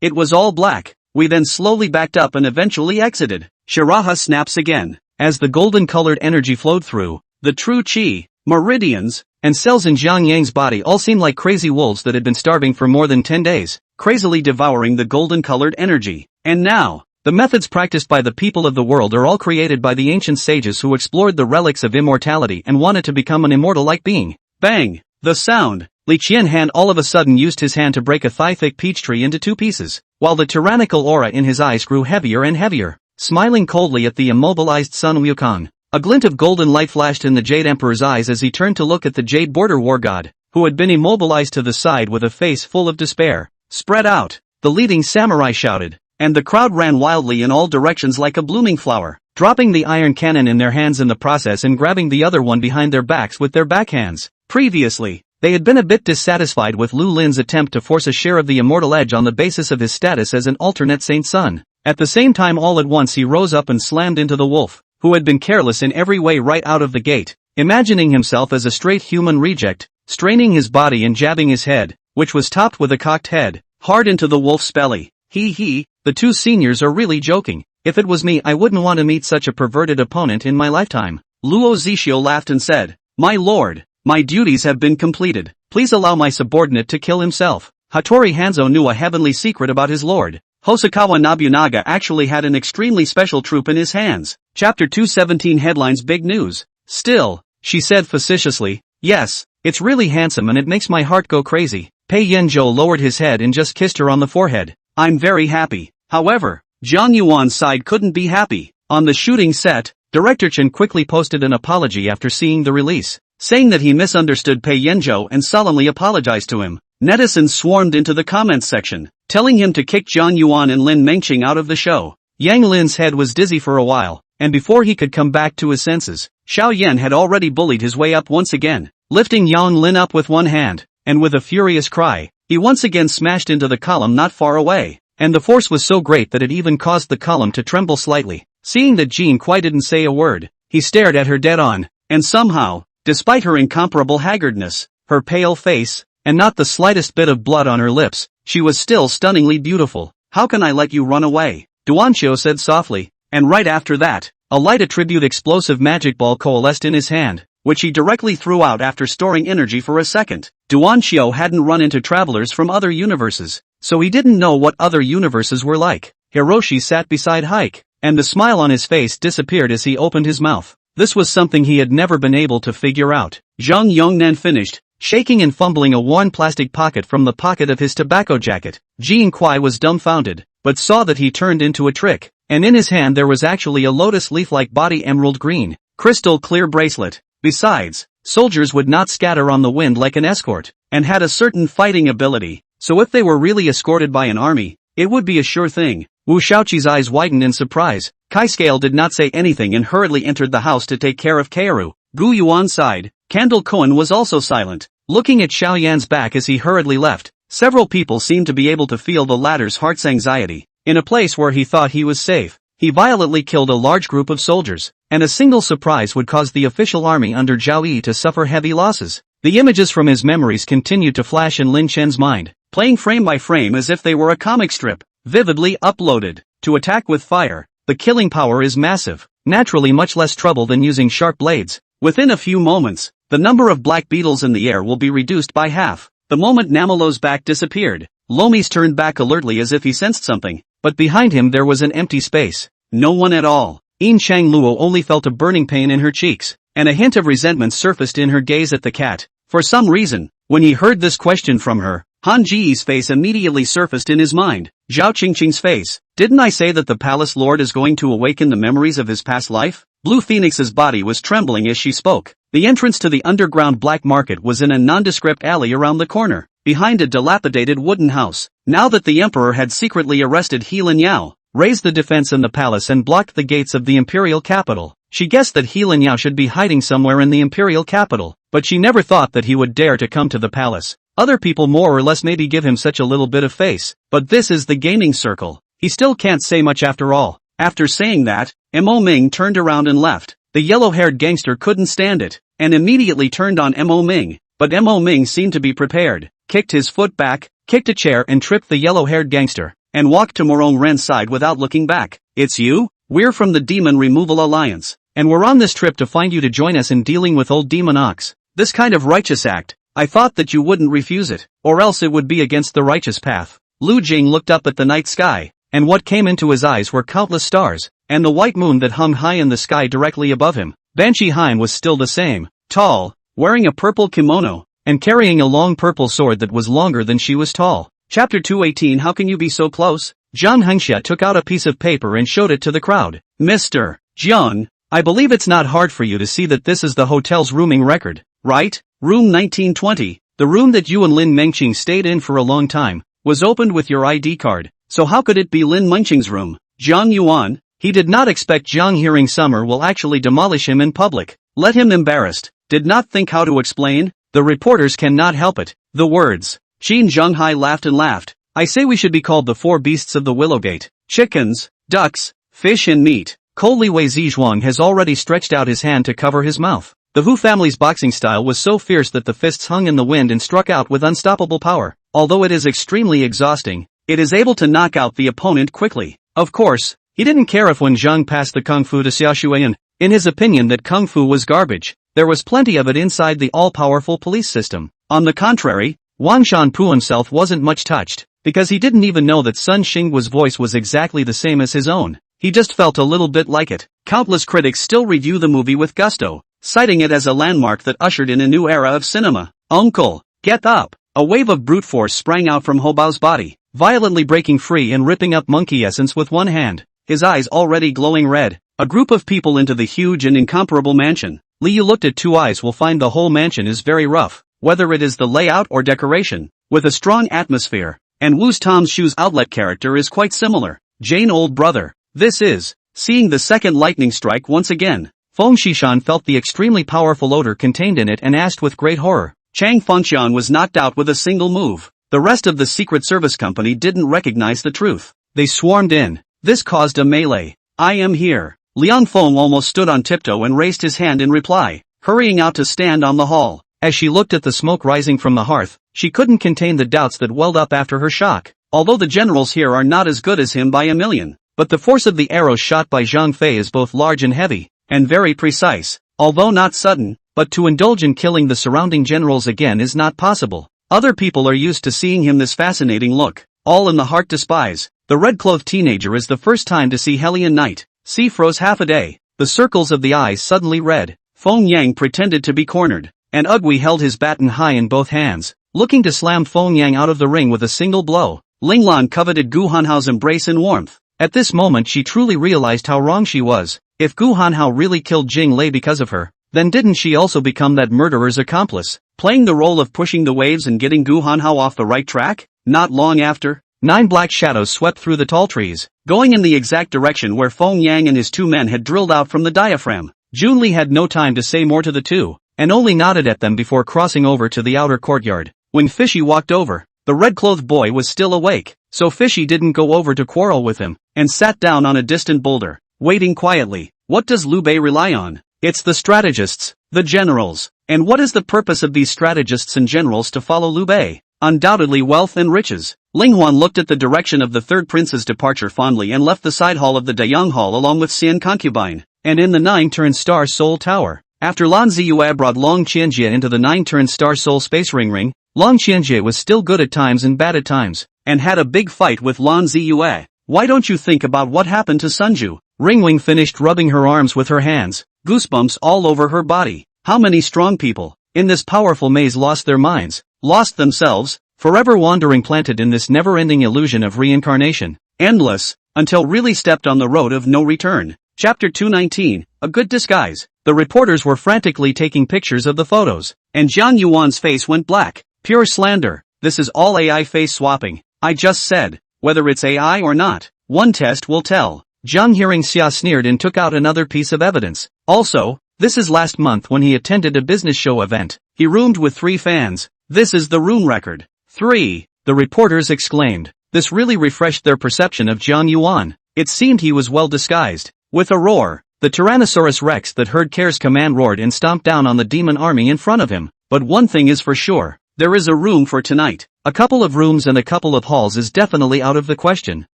It was all black. We then slowly backed up and eventually exited. Shiraha snaps again. As the golden-colored energy flowed through, the true chi, meridians, and cells in Jiang Yang's body all seemed like crazy wolves that had been starving for more than 10 days, crazily devouring the golden-colored energy. And now, the methods practiced by the people of the world are all created by the ancient sages who explored the relics of immortality and wanted to become an immortal-like being. Bang! The sound. Li Qianhan all of a sudden used his hand to break a thigh-thick peach tree into 2 pieces, while the tyrannical aura in his eyes grew heavier and heavier. Smiling coldly at the immobilized Sun Wukong, a glint of golden light flashed in the Jade Emperor's eyes as he turned to look at the Jade Border War God, who had been immobilized to the side with a face full of despair. Spread out, the leading samurai shouted, and the crowd ran wildly in all directions like a blooming flower, dropping the iron cannon in their hands in the process and grabbing the other one behind their backs with their backhands. Previously, they had been a bit dissatisfied with Lu Lin's attempt to force a share of the immortal edge on the basis of his status as an alternate Saint Son. At the same time all at once he rose up and slammed into the wolf, who had been careless in every way right out of the gate, imagining himself as a straight human reject, straining his body and jabbing his head, which was topped with a cocked head, hard into the wolf's belly. The 2 seniors are really joking. If it was me I wouldn't want to meet such a perverted opponent in my lifetime. Luo Zixio laughed and said, "My lord, my duties have been completed. Please allow my subordinate to kill himself." Hattori Hanzo knew a heavenly secret about his lord. Hosokawa Nobunaga actually had an extremely special troop in his hands. Chapter 217 headlines Big news. Still, she said facetiously, "Yes, it's really handsome and it makes my heart go crazy." Pei Yanzhou lowered his head and just kissed her on the forehead. "I'm very happy." However, Zhang Yuan's side couldn't be happy. On the shooting set, Director Chen quickly posted an apology after seeing the release, saying that he misunderstood Pei Yanzhou and solemnly apologized to him. Netizens swarmed into the comments section, telling him to kick Zhang Yuan and Lin Mengqing out of the show. Yang Lin's head was dizzy for a while, and before he could come back to his senses, Xiao Yan had already bullied his way up once again, lifting Yang Lin up with one hand, and with a furious cry, he once again smashed into the column not far away, and the force was so great that it even caused the column to tremble slightly. Seeing that Jean quite didn't say a word, he stared at her dead on, and somehow, despite her incomparable haggardness, her pale face, and not the slightest bit of blood on her lips, she was still stunningly beautiful. "How can I let you run away?" Duanqiu said softly, and right after that, a light attribute explosive magic ball coalesced in his hand, which he directly threw out after storing energy for a second. Duanqiu hadn't run into travelers from other universes, so he didn't know what other universes were like. Hiroshi sat beside Hike, and the smile on his face disappeared as he opened his mouth. This was something he had never been able to figure out. Zhang Yongnan finished, shaking and fumbling a worn plastic pocket from the pocket of his tobacco jacket. Jiang Kuai was dumbfounded, but saw that he turned into a trick, and in his hand there was actually a lotus leaf-like body emerald green, crystal clear bracelet. Besides, soldiers would not scatter on the wind like an escort, and had a certain fighting ability, so if they were really escorted by an army, it would be a sure thing. Wu Shaoqi's eyes widened in surprise. Kai Scale did not say anything and hurriedly entered the house to take care of Kaoru. Gu Yuan sighed. Candle Koan was also silent, looking at Xiao Yan's back as he hurriedly left. Several people seemed to be able to feel the latter's heart's anxiety. In a place where he thought he was safe, he violently killed a large group of soldiers, and a single surprise would cause the official army under Zhao Yi to suffer heavy losses. The images from his memories continued to flash in Lin Chen's mind, playing frame by frame as if they were a comic strip, vividly uploaded. To attack with fire, the killing power is massive, naturally much less trouble than using sharp blades. Within a few moments, the number of black beetles in the air will be reduced by half. The moment Namelo's back disappeared, Lomis turned back alertly as if he sensed something, but behind him there was an empty space. No one at all. Yin Chang Luo only felt a burning pain in her cheeks, and a hint of resentment surfaced in her gaze at the cat. For some reason, when he heard this question from her, Han Ji's face immediately surfaced in his mind. Zhao Qingqing's face. Didn't I say that the palace lord is going to awaken the memories of his past life? Blue Phoenix's body was trembling as she spoke. The entrance to the underground black market was in a nondescript alley around the corner, behind a dilapidated wooden house. Now that the emperor had secretly arrested He Lin Yao, raised the defense in the palace and blocked the gates of the imperial capital, she guessed that He Lin Yao should be hiding somewhere in the imperial capital, but she never thought that he would dare to come to the palace. Other people more or less maybe give him such a little bit of face, but this is the gaming circle. He still can't say much after all. After saying that, Mo Ming turned around and left. The yellow-haired gangster couldn't stand it, and immediately turned on Mo Ming, but Mo Ming seemed to be prepared, kicked his foot back, kicked a chair and tripped the yellow-haired gangster, and walked to Morong Ren's side without looking back. It's you? We're from the Demon Removal Alliance, and we're on this trip to find you to join us in dealing with old Demon Ox. This kind of righteous act, I thought that you wouldn't refuse it, or else it would be against the righteous path. Lu Jing looked up at the night sky, and what came into his eyes were countless stars, and the white moon that hung high in the sky directly above him. Banshee Haim was still the same, tall, wearing a purple kimono, and carrying a long purple sword that was longer than she was tall. Chapter 218. How can you be so close? Zhang Heingxia took out a piece of paper and showed it to the crowd. Mr. Jiang, I believe it's not hard for you to see that this is the hotel's rooming record, right? Room 1920, the room that you and Lin Mengqing stayed in for a long time, was opened with your ID card, so how could it be Lin Mengqing's room? Jiang Yuan, he did not expect Jiang hearing Summer will actually demolish him in public. Let him embarrassed, did not think how to explain, the reporters cannot help it. The words. Qin Zhenghai laughed and laughed. I say we should be called the four beasts of the Willowgate. Chickens, ducks, fish and meat. Ko Liwei Zizhuang has already stretched out his hand to cover his mouth. The Hu family's boxing style was so fierce that the fists hung in the wind and struck out with unstoppable power. Although it is extremely exhausting, it is able to knock out the opponent quickly. Of course, he didn't care if when Zhang passed the kung fu to Xia Shuiyan. In his opinion that kung fu was garbage, there was plenty of it inside the all-powerful police system. On the contrary, Wang Shanpu himself wasn't much touched, because he didn't even know that Sun Xingguo's voice was exactly the same as his own. He just felt a little bit like it. Countless critics still review the movie with gusto, citing it as a landmark that ushered in a new era of cinema. Uncle, get up! A wave of brute force sprang out from Hobao's body, violently breaking free and ripping up monkey essence with one hand, his eyes already glowing red. A group of people into the huge and incomparable mansion. Liu looked at Two Eyes will find the whole mansion is very rough, whether it is the layout or decoration, with a strong atmosphere, and Wu's Tom's Shoes outlet character is quite similar. Jane old brother, this is, seeing the second lightning strike once again. Feng Shishan felt the extremely powerful odor contained in it and asked with great horror. Chang Fengxian was knocked out with a single move. The rest of the Secret Service company didn't recognize the truth. They swarmed in. This caused a melee. I am here. Liang Feng almost stood on tiptoe and raised his hand in reply, hurrying out to stand on the hall. As she looked at the smoke rising from the hearth, she couldn't contain the doubts that welled up after her shock. Although the generals here are not as good as him by a million, but the force of the arrows shot by Zhang Fei is both large and heavy, and very precise, although not sudden, but to indulge in killing the surrounding generals again is not possible. Other people are used to seeing him this fascinating look, all in the heart despise. The red-clothed teenager is the first time to see Hellion Knight. Sea froze half a day. The circles of the eyes suddenly red. Feng Yang pretended to be cornered, and Ugui held his baton high in both hands, looking to slam Feng Yang out of the ring with a single blow. Linglan coveted Gu Hanhao's embrace and warmth. At this moment she truly realized how wrong she was. If Gu Hanhao really killed Jing Lei because of her, then didn't she also become that murderer's accomplice, playing the role of pushing the waves and getting Gu Hanhao off the right track? Not long after, 9 black shadows swept through the tall trees, going in the exact direction where Feng Yang and his 2 men had drilled out from the diaphragm. Junli had no time to say more to the 2, and only nodded at them before crossing over to the outer courtyard. When Fishy walked over, the red-clothed boy was still awake, so Fishy didn't go over to quarrel with him, and sat down on a distant boulder, waiting quietly. What does Liu Bei rely on? It's the strategists, the generals. And what is the purpose of these strategists and generals to follow Liu Bei? Undoubtedly wealth and riches. Linghuan looked at the direction of the third prince's departure fondly and left the side hall of the Dayang Hall along with Xian Concubine, and in the 9-turn-star Soul Tower. After Lan Ziyue brought Long Qianjie into the 9-turn-star Soul Space Ring, Long Qianjie was still good at times and bad at times, and had a big fight with Lan Ziyue. Why don't you think about what happened to Sunju? Ringwing finished rubbing her arms with her hands, goosebumps all over her body. How many strong people, in this powerful maze lost their minds, lost themselves, forever wandering planted in this never-ending illusion of reincarnation, endless, until really stepped on the road of no return. Chapter 219, A Good Disguise. The reporters were frantically taking pictures of the photos, and Jiang Yuan's face went black. Pure slander. This is all AI face swapping. I just said, whether it's AI or not, one test will tell. Jiang Hearingxia sneered and took out another piece of evidence. Also, this is last month when he attended a business show event. He roomed with 3 fans. This is the room record. 3. The reporters exclaimed. This really refreshed their perception of Jiang Yuan. It seemed he was well disguised. With a roar, the Tyrannosaurus Rex that heard Care's command roared and stomped down on the demon army in front of him. But one thing is for sure. There is a room for tonight. A couple of rooms and a couple of halls is definitely out of the question,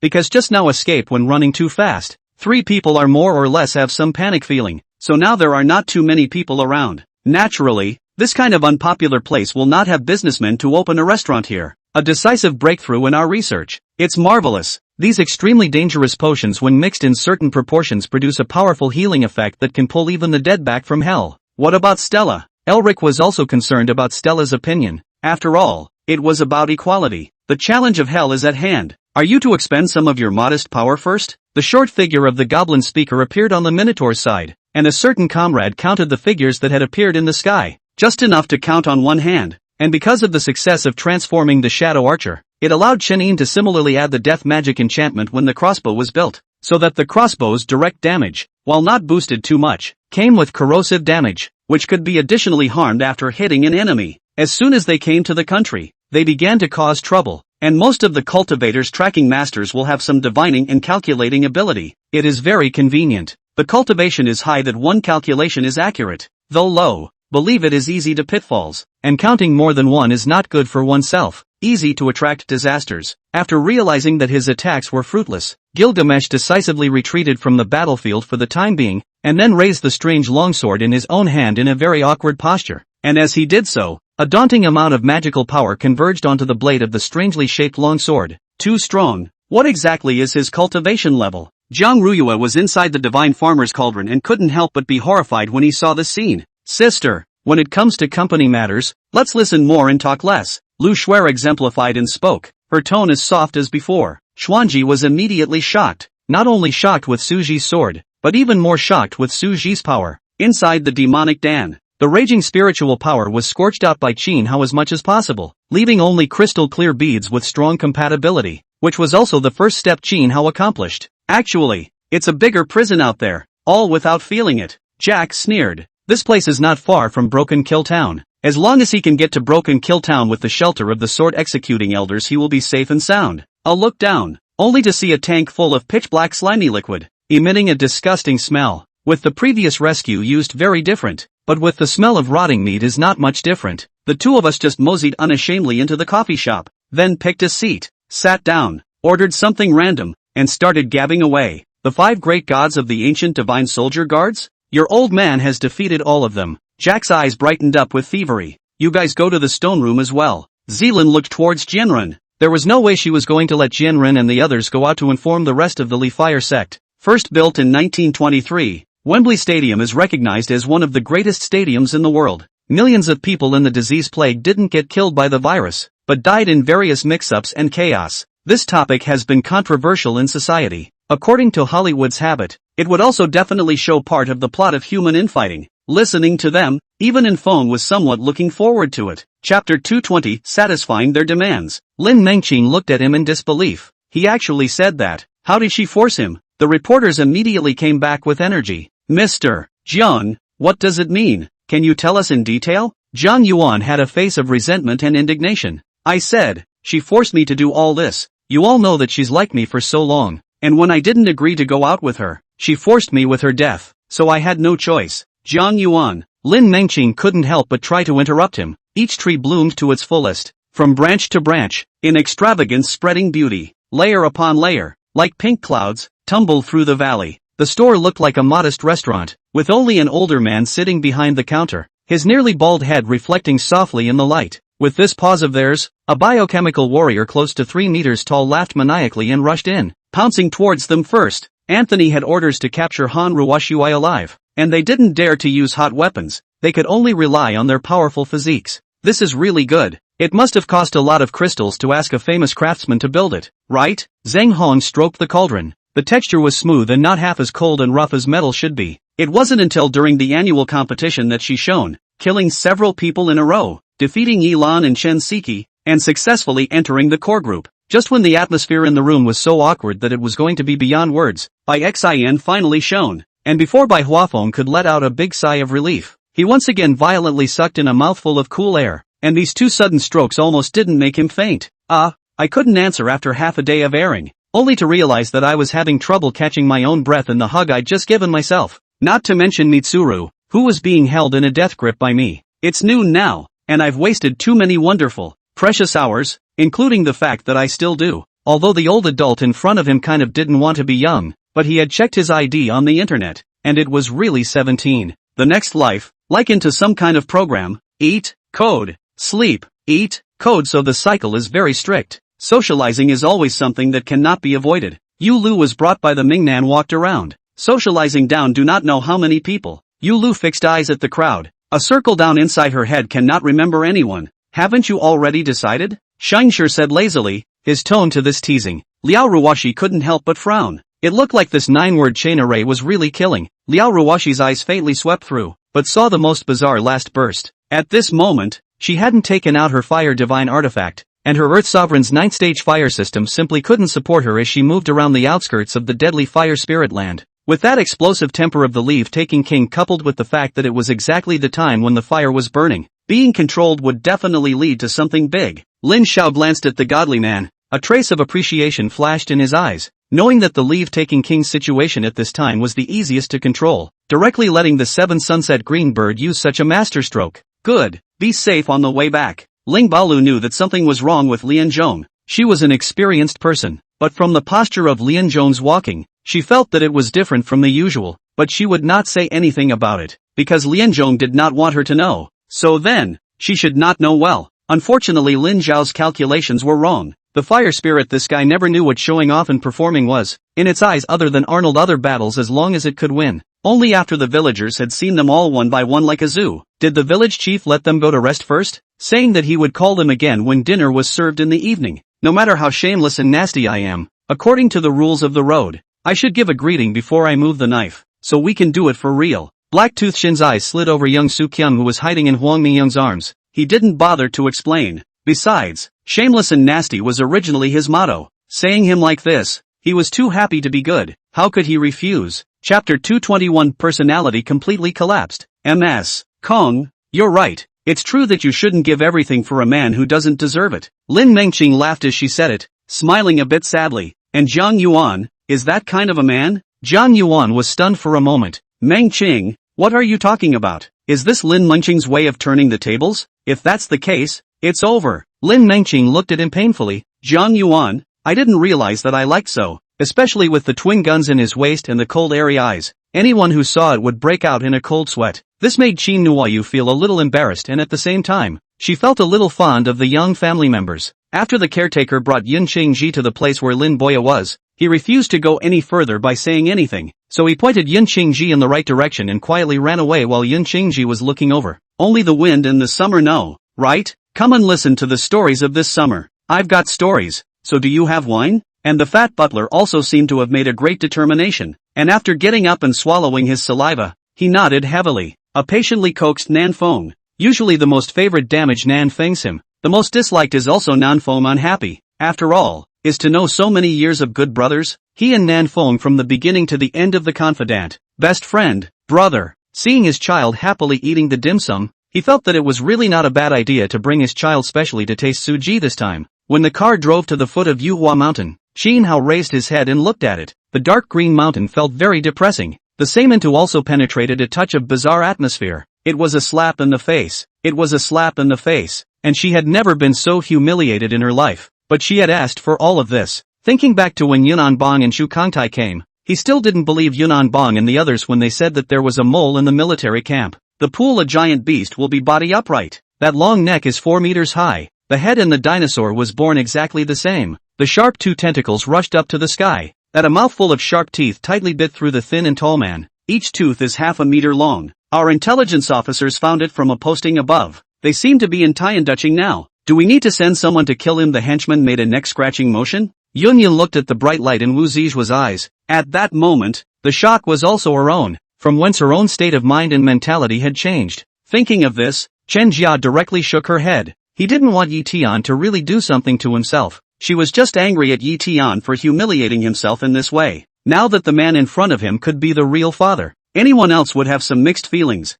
because just now escape when running too fast. 3 people are more or less have some panic feeling, so now there are not too many people around. Naturally, this kind of unpopular place will not have businessmen to open a restaurant here. A decisive breakthrough in our research. It's marvelous. These extremely dangerous potions when mixed in certain proportions produce a powerful healing effect that can pull even the dead back from hell. What about Stella? Elric was also concerned about Stella's opinion. After all, it was about equality. The challenge of hell is at hand. Are you to expend some of your modest power first? The short figure of the goblin speaker appeared on the Minotaur's side, and a certain comrade counted the figures that had appeared in the sky, just enough to count on one hand. And because of the success of transforming the Shadow Archer, it allowed Chenin to similarly add the death magic enchantment when the crossbow was built, so that the crossbow's direct damage, while not boosted too much, came with corrosive damage, which could be additionally harmed after hitting an enemy. As soon as they came to the country, they began to cause trouble, and most of the cultivators' tracking masters will have some divining and calculating ability. It is very convenient. The cultivation is high that one calculation is accurate, though low. Believe it is easy to pitfalls, and counting more than one is not good for oneself, easy to attract disasters. After realizing that his attacks were fruitless, Gilgamesh decisively retreated from the battlefield for the time being, and then raised the strange longsword in his own hand in a very awkward posture. And as he did so, a daunting amount of magical power converged onto the blade of the strangely shaped longsword. Too strong. What exactly is his cultivation level? Jiang Ruyue was inside the divine farmer's cauldron and couldn't help but be horrified when he saw this scene. Sister, when it comes to company matters, let's listen more and talk less. Lu Shuer exemplified and spoke, her tone as soft as before. Xuanji was immediately shocked, not only shocked with Su Ji's sword, but even more shocked with Su Ji's power. Inside the demonic Dan, the raging spiritual power was scorched out by Qin Hao as much as possible, leaving only crystal clear beads with strong compatibility, which was also the first step Qin Hao accomplished. Actually, it's a bigger prison out there, all without feeling it. Jack sneered. This place is not far from Broken Kill Town. As long as he can get to Broken Kill Town with the shelter of the sword executing elders, he will be safe and sound. I'll look down, only to see a tank full of pitch black slimy liquid, emitting a disgusting smell. With the previous rescue used very different, but with the smell of rotting meat is not much different. The two of us just moseyed unashamedly into the coffee shop, then picked a seat, sat down, ordered something random, and started gabbing away. The 5 great gods of the ancient divine soldier guards? Your old man has defeated all of them. Jack's eyes brightened up with thievery. You guys go to the stone room as well. Zealand looked towards Jianren. There was no way she was going to let Jianren and the others go out to inform the rest of the Li Fire sect. First built in 1923, Wembley Stadium is recognized as one of the greatest stadiums in the world. Millions of people in the disease plague didn't get killed by the virus, but died in various mix-ups and chaos. This topic has been controversial in society. According to Hollywood's habit, it would also definitely show part of the plot of human infighting. Listening to them, even in phone, was somewhat looking forward to it. Chapter 220, Satisfying Their Demands. Lin Mengqing looked at him in disbelief. He actually said that. How did she force him? The reporters immediately came back with energy. Mr. Jiang, what does it mean? Can you tell us in detail? Zhang Yuan had a face of resentment and indignation. I said, she forced me to do all this. You all know that she's liked me for so long. And when I didn't agree to go out with her, she forced me with her death. So I had no choice. Zhang Yuan. Lin Mengqing couldn't help but try to interrupt him. Each tree bloomed to its fullest, from branch to branch, in extravagant spreading beauty. Layer upon layer, like pink clouds, tumbled through the valley. The store looked like a modest restaurant, with only an older man sitting behind the counter, his nearly bald head reflecting softly in the light. With this pause of theirs, a biochemical warrior close to 3 meters tall laughed maniacally and rushed in, pouncing towards them first. Anthony had orders to capture Han Ruoshui alive, and they didn't dare to use hot weapons. They could only rely on their powerful physiques. This is really good. It must have cost a lot of crystals to ask a famous craftsman to build it, right? Zhang Hong stroked the cauldron. The texture was smooth and not half as cold and rough as metal should be. It wasn't until during the annual competition that she shone, killing several people in a row, defeating Yilan and Chen Siki, and successfully entering the core group. Just when the atmosphere in the room was so awkward that it was going to be beyond words, Bai Xian finally shone, and before Bai Huafeng could let out a big sigh of relief, he once again violently sucked in a mouthful of cool air, and these 2 sudden strokes almost didn't make him faint. I couldn't answer after half a day of airing, only to realize that I was having trouble catching my own breath in the hug I'd just given myself. Not to mention Mitsuru, who was being held in a death grip by me. It's noon now, and I've wasted too many wonderful, precious hours, including the fact that I still do. Although the old adult in front of him kind of didn't want to be young, but he had checked his ID on the internet, and it was really 17. The next life, like into some kind of program, eat, code, sleep, eat, code, so the cycle is very strict. Socializing is always something that cannot be avoided. Yu Lu was brought by the Mingnan, walked around, socializing down do not know how many people. Yu Lu fixed eyes at the crowd. A circle down inside her head cannot remember anyone. Haven't you already decided? Shangshi said lazily, his tone to this teasing. Liao Ruoshi couldn't help but frown. It looked like this 9-word chain array was really killing. Liao Ruoshi's eyes faintly swept through, but saw the most bizarre last burst. At this moment, she hadn't taken out her fire divine artifact, and her Earth Sovereign's 9th-stage fire system simply couldn't support her as she moved around the outskirts of the deadly fire spirit land. With that explosive temper of the leave-taking king coupled with the fact that it was exactly the time when the fire was burning, being controlled would definitely lead to something big. Lin Xiao glanced at the godly man. A trace of appreciation flashed in his eyes, knowing that the leave-taking king's situation at this time was the easiest to control, directly letting the 7 Sunset Green Bird use such a masterstroke. Good. Be safe on the way back. Ling Baolu knew that something was wrong with Lian Zhong. She was an experienced person, but from the posture of Lian Zhong's walking, she felt that it was different from the usual, but she would not say anything about it, because Lian Zhong did not want her to know. So then, she should not know well. Unfortunately, Lin Zhao's calculations were wrong. The fire spirit this guy never knew what showing off and performing was, in its eyes other than Arnold other battles as long as it could win. Only after the villagers had seen them all one by one like a zoo, did the village chief let them go to rest first, saying that he would call them again when dinner was served in the evening. No matter how shameless and nasty I am, according to the rules of the road, I should give a greeting before I move the knife, so we can do it for real. Blacktooth Shin's eyes slid over young Su Kyung, who was hiding in Huang Mingyung's arms. He didn't bother to explain. Besides, shameless and nasty was originally his motto. Saying him like this, he was too happy to be good. How could he refuse? Chapter 221. Personality completely collapsed. MS. Kong, you're right. It's true that you shouldn't give everything for a man who doesn't deserve it. Lin Mengqing laughed as she said it, smiling a bit sadly. And Zhang Yuan, is that kind of a man? Zhang Yuan was stunned for a moment. Mengqing, what are you talking about? Is this Lin Mengqing's way of turning the tables? If that's the case, it's over. Lin Mengqing looked at him painfully. Zhang Yuan, I didn't realize that I liked so, especially with the twin guns in his waist and the cold airy eyes. Anyone who saw it would break out in a cold sweat. This made Qin Nuoyu feel a little embarrassed, and at the same time, she felt a little fond of the young family members. After the caretaker brought Yun Qingji to the place where Lin Boya was, he refused to go any further by saying anything, so he pointed Yun Qingji in the right direction and quietly ran away while Yun Qingji was looking over. Only the wind and the summer know, right? Come and listen to the stories of this summer. I've got stories, so do you have wine? And the fat butler also seemed to have made a great determination, and after getting up and swallowing his saliva, he nodded heavily. A patiently coaxed Nan Feng. Usually the most favored damage Nan Feng's him. The most disliked is also Nan Feng unhappy. After all, is to know so many years of good brothers. He and Nan Feng from the beginning to the end of the confidant, best friend, brother. Seeing his child happily eating the dim sum, he felt that it was really not a bad idea to bring his child specially to taste suji this time. When the car drove to the foot of Yuhua Mountain, Xin Hao raised his head and looked at it. The dark green mountain felt very depressing. The Seimantu also penetrated a touch of bizarre atmosphere. It was a slap in the face. It was a slap in the face. And she had never been so humiliated in her life. But she had asked for all of this. Thinking back to when Yunnan Bong and Shu Kangtai came, he still didn't believe Yunnan Bong and the others when they said that there was a mole in the military camp. The pool a giant beast will be body upright. That long neck is 4 meters high. The head in the dinosaur was born exactly the same. The sharp 2 tentacles rushed up to the sky. That a mouthful of sharp teeth tightly bit through the thin and tall man. Each tooth is half a meter long. Our intelligence officers found it from a posting above. They seem to be in Tianduching now. Do we need to send someone to kill him? The henchman made a neck-scratching motion. Yun looked at the bright light in Wu Zizhua's eyes. At that moment, the shock was also her own, from whence her own state of mind and mentality had changed. Thinking of this, Chen Jia directly shook her head. He didn't want Yi Tian to really do something to himself. She was just angry at Yi Tian for humiliating himself in this way. Now that the man in front of him could be the real father, anyone else would have some mixed feelings.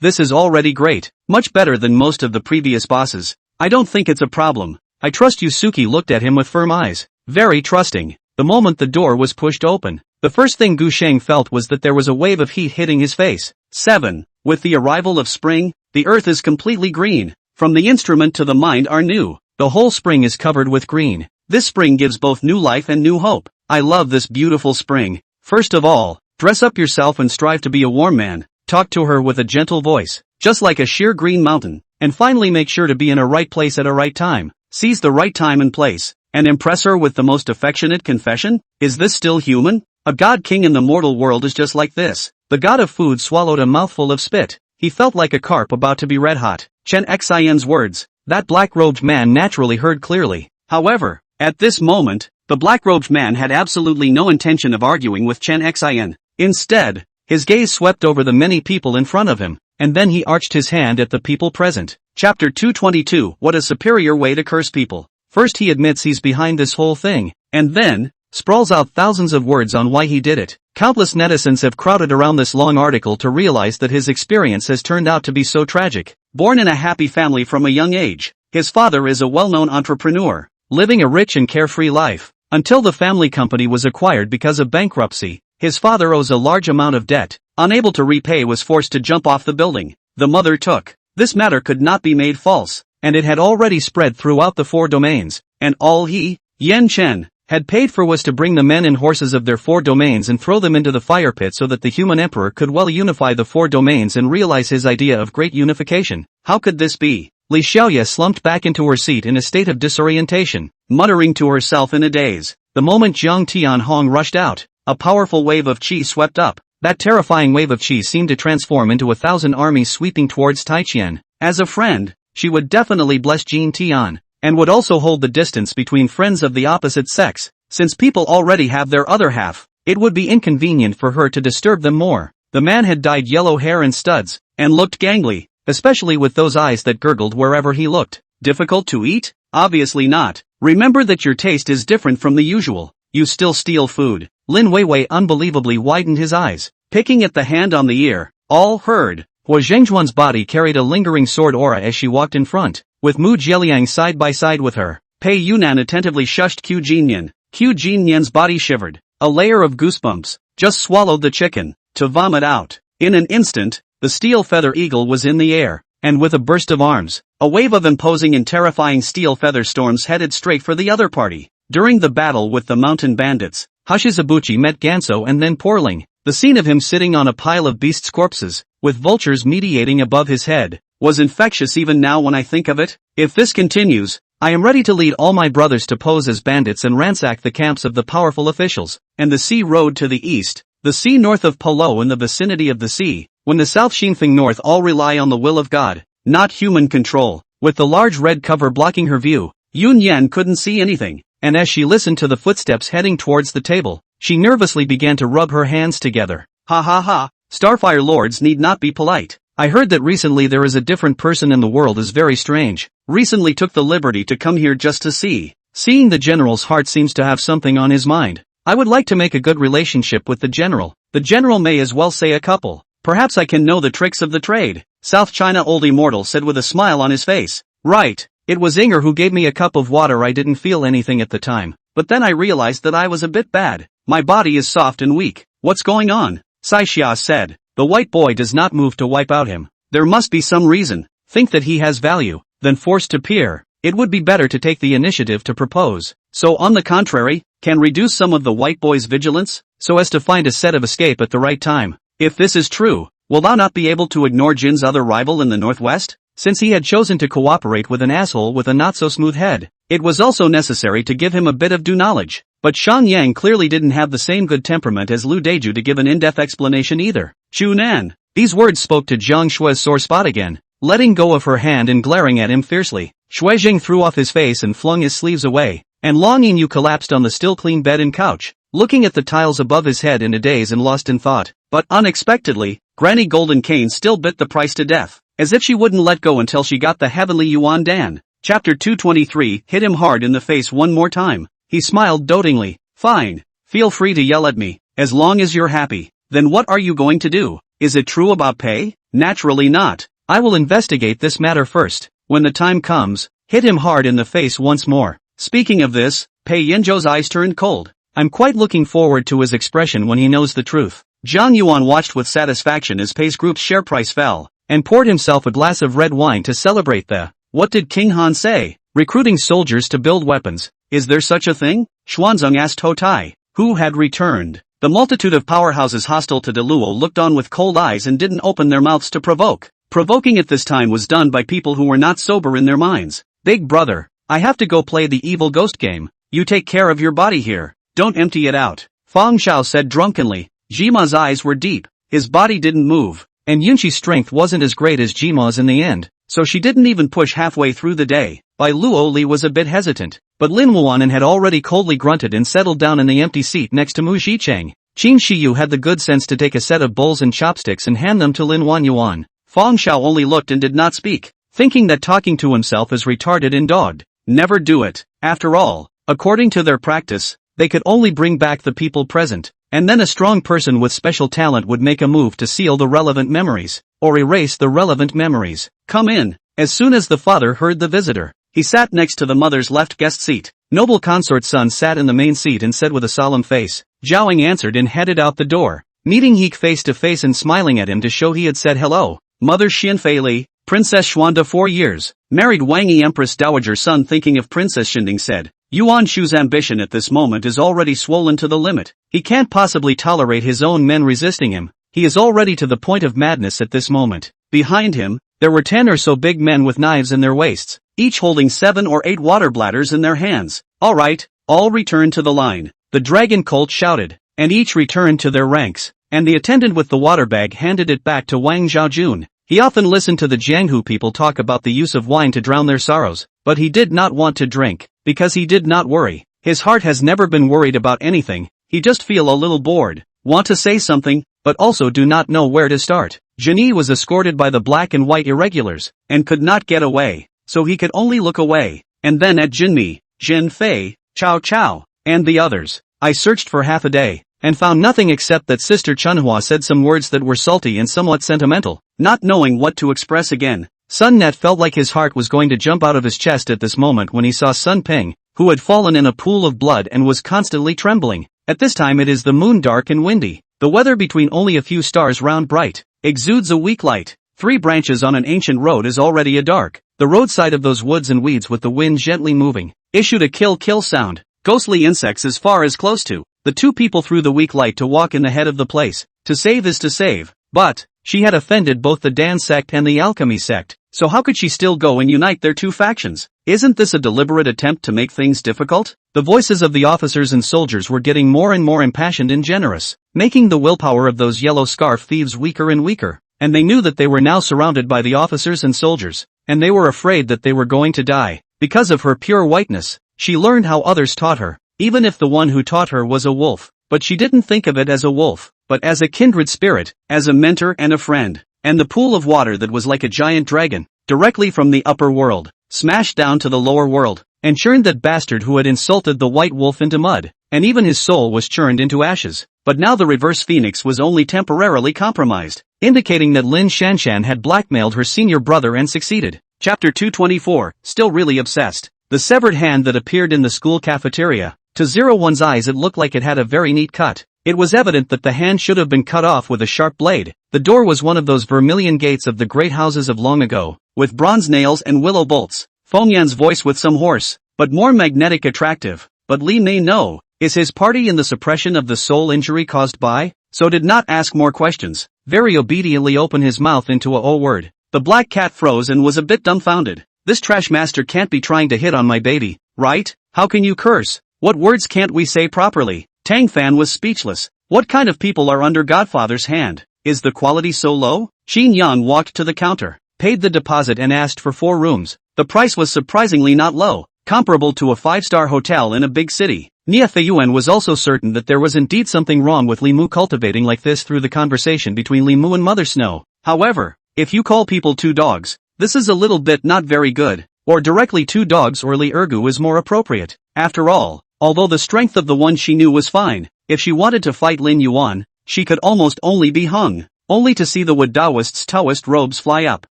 This is already great. Much better than most of the previous bosses. I don't think it's a problem. I trust you. Suki looked at him with firm eyes. Very trusting. The moment the door was pushed open, the first thing Gu Sheng felt was that there was a wave of heat hitting his face. 7. With the arrival of spring, the earth is completely green. From the instrument to the mind are new. The whole spring is covered with green. This spring gives both new life and new hope. I love this beautiful spring. First of all, dress up yourself and strive to be a warm man. Talk to her with a gentle voice, just like a sheer green mountain. And finally make sure to be in a right place at a right time. Seize the right time and place, and impress her with the most affectionate confession. Is this still human? A god king in the mortal world is just like this. The god of food swallowed a mouthful of spit. He felt like a carp about to be red hot. Chen Xian's words, that black-robed man naturally heard clearly. However, at this moment, the black-robed man had absolutely no intention of arguing with Chen Xian. Instead, his gaze swept over the many people in front of him, and then he arched his hand at the people present. Chapter 222. What a superior way to curse people. First he admits he's behind this whole thing, and then sprawls out thousands of words on why he did it. Countless netizens have crowded around this long article to realize that his experience has turned out to be so tragic. Born in a happy family from a young age, his father is a well-known entrepreneur, living a rich and carefree life. Until the family company was acquired because of bankruptcy, his father owes a large amount of debt. Unable to repay, was forced to jump off the building. The mother took. This matter could not be made false, and it had already spread throughout the 4 domains, and all he, Yan Chen, had paid for was to bring the men and horses of their 4 domains and throw them into the fire pit so that the human emperor could well unify the 4 domains and realize his idea of great unification. How could this be? Li Xiaoye slumped back into her seat in a state of disorientation, muttering to herself in a daze. The moment Jiang Tianhong rushed out, a powerful wave of qi swept up. That terrifying wave of qi seemed to transform into 1,000 armies sweeping towards Taiqian. As a friend, she would definitely bless Jin Tian, and would also hold the distance between friends of the opposite sex. Since people already have their other half, it would be inconvenient for her to disturb them more. The man had dyed yellow hair and studs, and looked gangly, especially with those eyes that gurgled wherever he looked. Difficult to eat? Obviously not. Remember that your taste is different from the usual. You still steal food. Lin Weiwei unbelievably widened his eyes, picking at the hand on the ear. All heard. Hua Zhengzhuan's body carried a lingering sword aura as she walked in front, with Mu Jieliang side by side with her. Pei Yunnan attentively shushed Qu Jinyan. Qu Jinyan's body shivered. A layer of goosebumps. Just swallowed the chicken, to vomit out. In an instant, the steel feather eagle was in the air, and with a burst of arms, a wave of imposing and terrifying steel feather storms headed straight for the other party. During the battle with the mountain bandits, Hashizabuchi met Ganso and then Porling. The scene of him sitting on a pile of beasts' corpses, with vultures mediating above his head, was infectious even now when I think of it. If this continues, I am ready to lead all my brothers to pose as bandits and ransack the camps of the powerful officials, and the sea road to the east, the sea north of Polo in the vicinity of the sea, when the south Xinfeng north all rely on the will of God, not human control. With the large red cover blocking her view, Yun Yan couldn't see anything, and as she listened to the footsteps heading towards the table, she nervously began to rub her hands together. Ha ha ha, Starfire Lords need not be polite. I heard that recently there is a different person in the world is very strange. Recently took the liberty to come here just to see. Seeing the general's heart seems to have something on his mind. I would like to make a good relationship with the general. The general may as well say a couple. Perhaps I can know the tricks of the trade. South China Old Immortal said with a smile on his face. Right. It was Inger who gave me a cup of water. I didn't feel anything at the time, but then I realized that I was a bit bad. My body is soft and weak. What's going on? Sai Xia said. The white boy does not move to wipe out him. There must be some reason. Think that he has value, then forced to peer. It would be better to take the initiative to propose. So on the contrary, can reduce some of the white boy's vigilance, so as to find a set of escape at the right time. If this is true, will thou not be able to ignore Jin's other rival in the northwest? Since he had chosen to cooperate with an asshole with a not-so-smooth head, it was also necessary to give him a bit of due knowledge. But Shang Yang clearly didn't have the same good temperament as Lu Deju to give an in-depth explanation either. Chu Nan. These words spoke to Jiang Shui's sore spot again. Letting go of her hand and glaring at him fiercely, Shuizheng threw off his face and flung his sleeves away, and Long Yingyu collapsed on the still-clean bed and couch, looking at the tiles above his head in a daze and lost in thought. But unexpectedly, Granny Golden Cane still bit the price to death, as if she wouldn't let go until she got the heavenly Yuan Dan. Chapter 223 hit him hard in the face one more time. He smiled dotingly. Fine. Feel free to yell at me, as long as you're happy. Then what are you going to do? Is it true about Pei? Naturally not. I will investigate this matter first. When the time comes, hit him hard in the face once more. Speaking of this, Pei Yanzhou's eyes turned cold. I'm quite looking forward to his expression when he knows the truth. Zhang Yuan watched with satisfaction as Pei's group's share price fell, and poured himself a glass of red wine to celebrate the. What did King Han say? Recruiting soldiers to build weapons. Is there such a thing? Xuanzeng asked Ho Tai, who had returned. The multitude of powerhouses hostile to Deluo looked on with cold eyes and didn't open their mouths to provoke. Provoking at this time was done by people who were not sober in their minds. Big brother, I have to go play the evil ghost game. You take care of your body here. Don't empty it out. Fang Xiao said drunkenly. Jima's eyes were deep. His body didn't move, and Yunqi's strength wasn't as great as Jima's in the end, so she didn't even push halfway through the day. Bai Luo Li was a bit hesitant, but Lin Wuanan had already coldly grunted and settled down in the empty seat next to Mu Xicheng. Qin Shiyu had the good sense to take a set of bowls and chopsticks and hand them to Lin Wanyuan. Fang Xiao only looked and did not speak, thinking that talking to himself is retarded and dogged. Never do it. After all, according to their practice, they could only bring back the people present, and then a strong person with special talent would make a move to seal the relevant memories, or erase the relevant memories. Come in. As soon as the father heard the visitor, he sat next to the mother's left guest seat. Noble consort's son sat in the main seat and said with a solemn face. Zhao answered and headed out the door, meeting Heek face to face and smiling at him to show he had said hello. Mother Xianfei Li, Princess Xuanda 4 years, married Wang Yi Empress Dowager son. Thinking of Princess Xinding said, Yuan Shu's ambition at this moment is already swollen to the limit. He can't possibly tolerate his own men resisting him. He is already to the point of madness at this moment. Behind him, there were 10 or so big men with knives in their waists, each holding 7 or 8 water bladders in their hands. All right, all return to the line. The dragon colt shouted, and each returned to their ranks, and the attendant with the water bag handed it back to Wang Zhaojun. He often listened to the Jianghu people talk about the use of wine to drown their sorrows, but he did not want to drink, because he did not worry. His heart has never been worried about anything, he just feel a little bored, want to say something, but also do not know where to start. Jinyi was escorted by the black and white irregulars, and could not get away, so he could only look away, and then at Jinmi, Jin Fei, Chao Chao, and the others. I searched for half a day, and found nothing except that Sister Chunhua said some words that were salty and somewhat sentimental. Not knowing what to express again, Sun Net felt like his heart was going to jump out of his chest at this moment when he saw Sun Ping, who had fallen in a pool of blood and was constantly trembling. At this time it is the moon dark and windy, the weather between only a few stars round bright, exudes a weak light. 3 branches on an ancient road is already a dark. The roadside of those woods and weeds with the wind gently moving, issued a kill sound. Ghostly insects as far as close to. The 2 people through the weak light to walk in the head of the place. To save is to save, but she had offended both the Dan sect and the alchemy sect, so how could she still go and unite their two factions? Isn't this a deliberate attempt to make things difficult? The voices of the officers and soldiers were getting more and more impassioned and generous, making the willpower of those yellow scarf thieves weaker and weaker, and they knew that they were now surrounded by the officers and soldiers, and they were afraid that they were going to die. Because of her pure whiteness, she learned how others taught her, even if the one who taught her was a wolf, but she didn't think of it as a wolf, but as a kindred spirit, as a mentor and a friend. And the pool of water that was like a giant dragon, directly from the upper world, smashed down to the lower world, and churned that bastard who had insulted the white wolf into mud, and even his soul was churned into ashes. But now the reverse phoenix was only temporarily compromised, indicating that Lin Shanshan had blackmailed her senior brother and succeeded. Chapter 224, still really obsessed. The severed hand that appeared in the school cafeteria. To 01's eyes it looked like it had a very neat cut. It was evident that the hand should have been cut off with a sharp blade. The door was one of those vermilion gates of the great houses of long ago, with bronze nails and willow bolts. Feng Yan's voice with some hoarse, but more magnetic attractive. But Li may know, is his party in the suppression of the soul injury caused by? So did not ask more questions, very obediently open his mouth into a O word. The black cat froze and was a bit dumbfounded. This trash master can't be trying to hit on my baby, right? How can you curse? What words can't we say properly? Tang Fan was speechless. What kind of people are under Godfather's hand? Is the quality so low? Qin Yang walked to the counter, paid the deposit and asked for 4 rooms. The price was surprisingly not low, comparable to a 5-star hotel in a big city. Nia Feiyuan was also certain that there was indeed something wrong with Li Mu cultivating like this through the conversation between Li Mu and Mother Snow. However, if you call people 2 dogs, this is a little bit not very good, or directly 2 dogs or Li Ergu is more appropriate. After all, although the strength of the one she knew was fine, if she wanted to fight Lin Yuan, she could almost only be hung, only to see the Wood Taoist's Taoist robes fly up,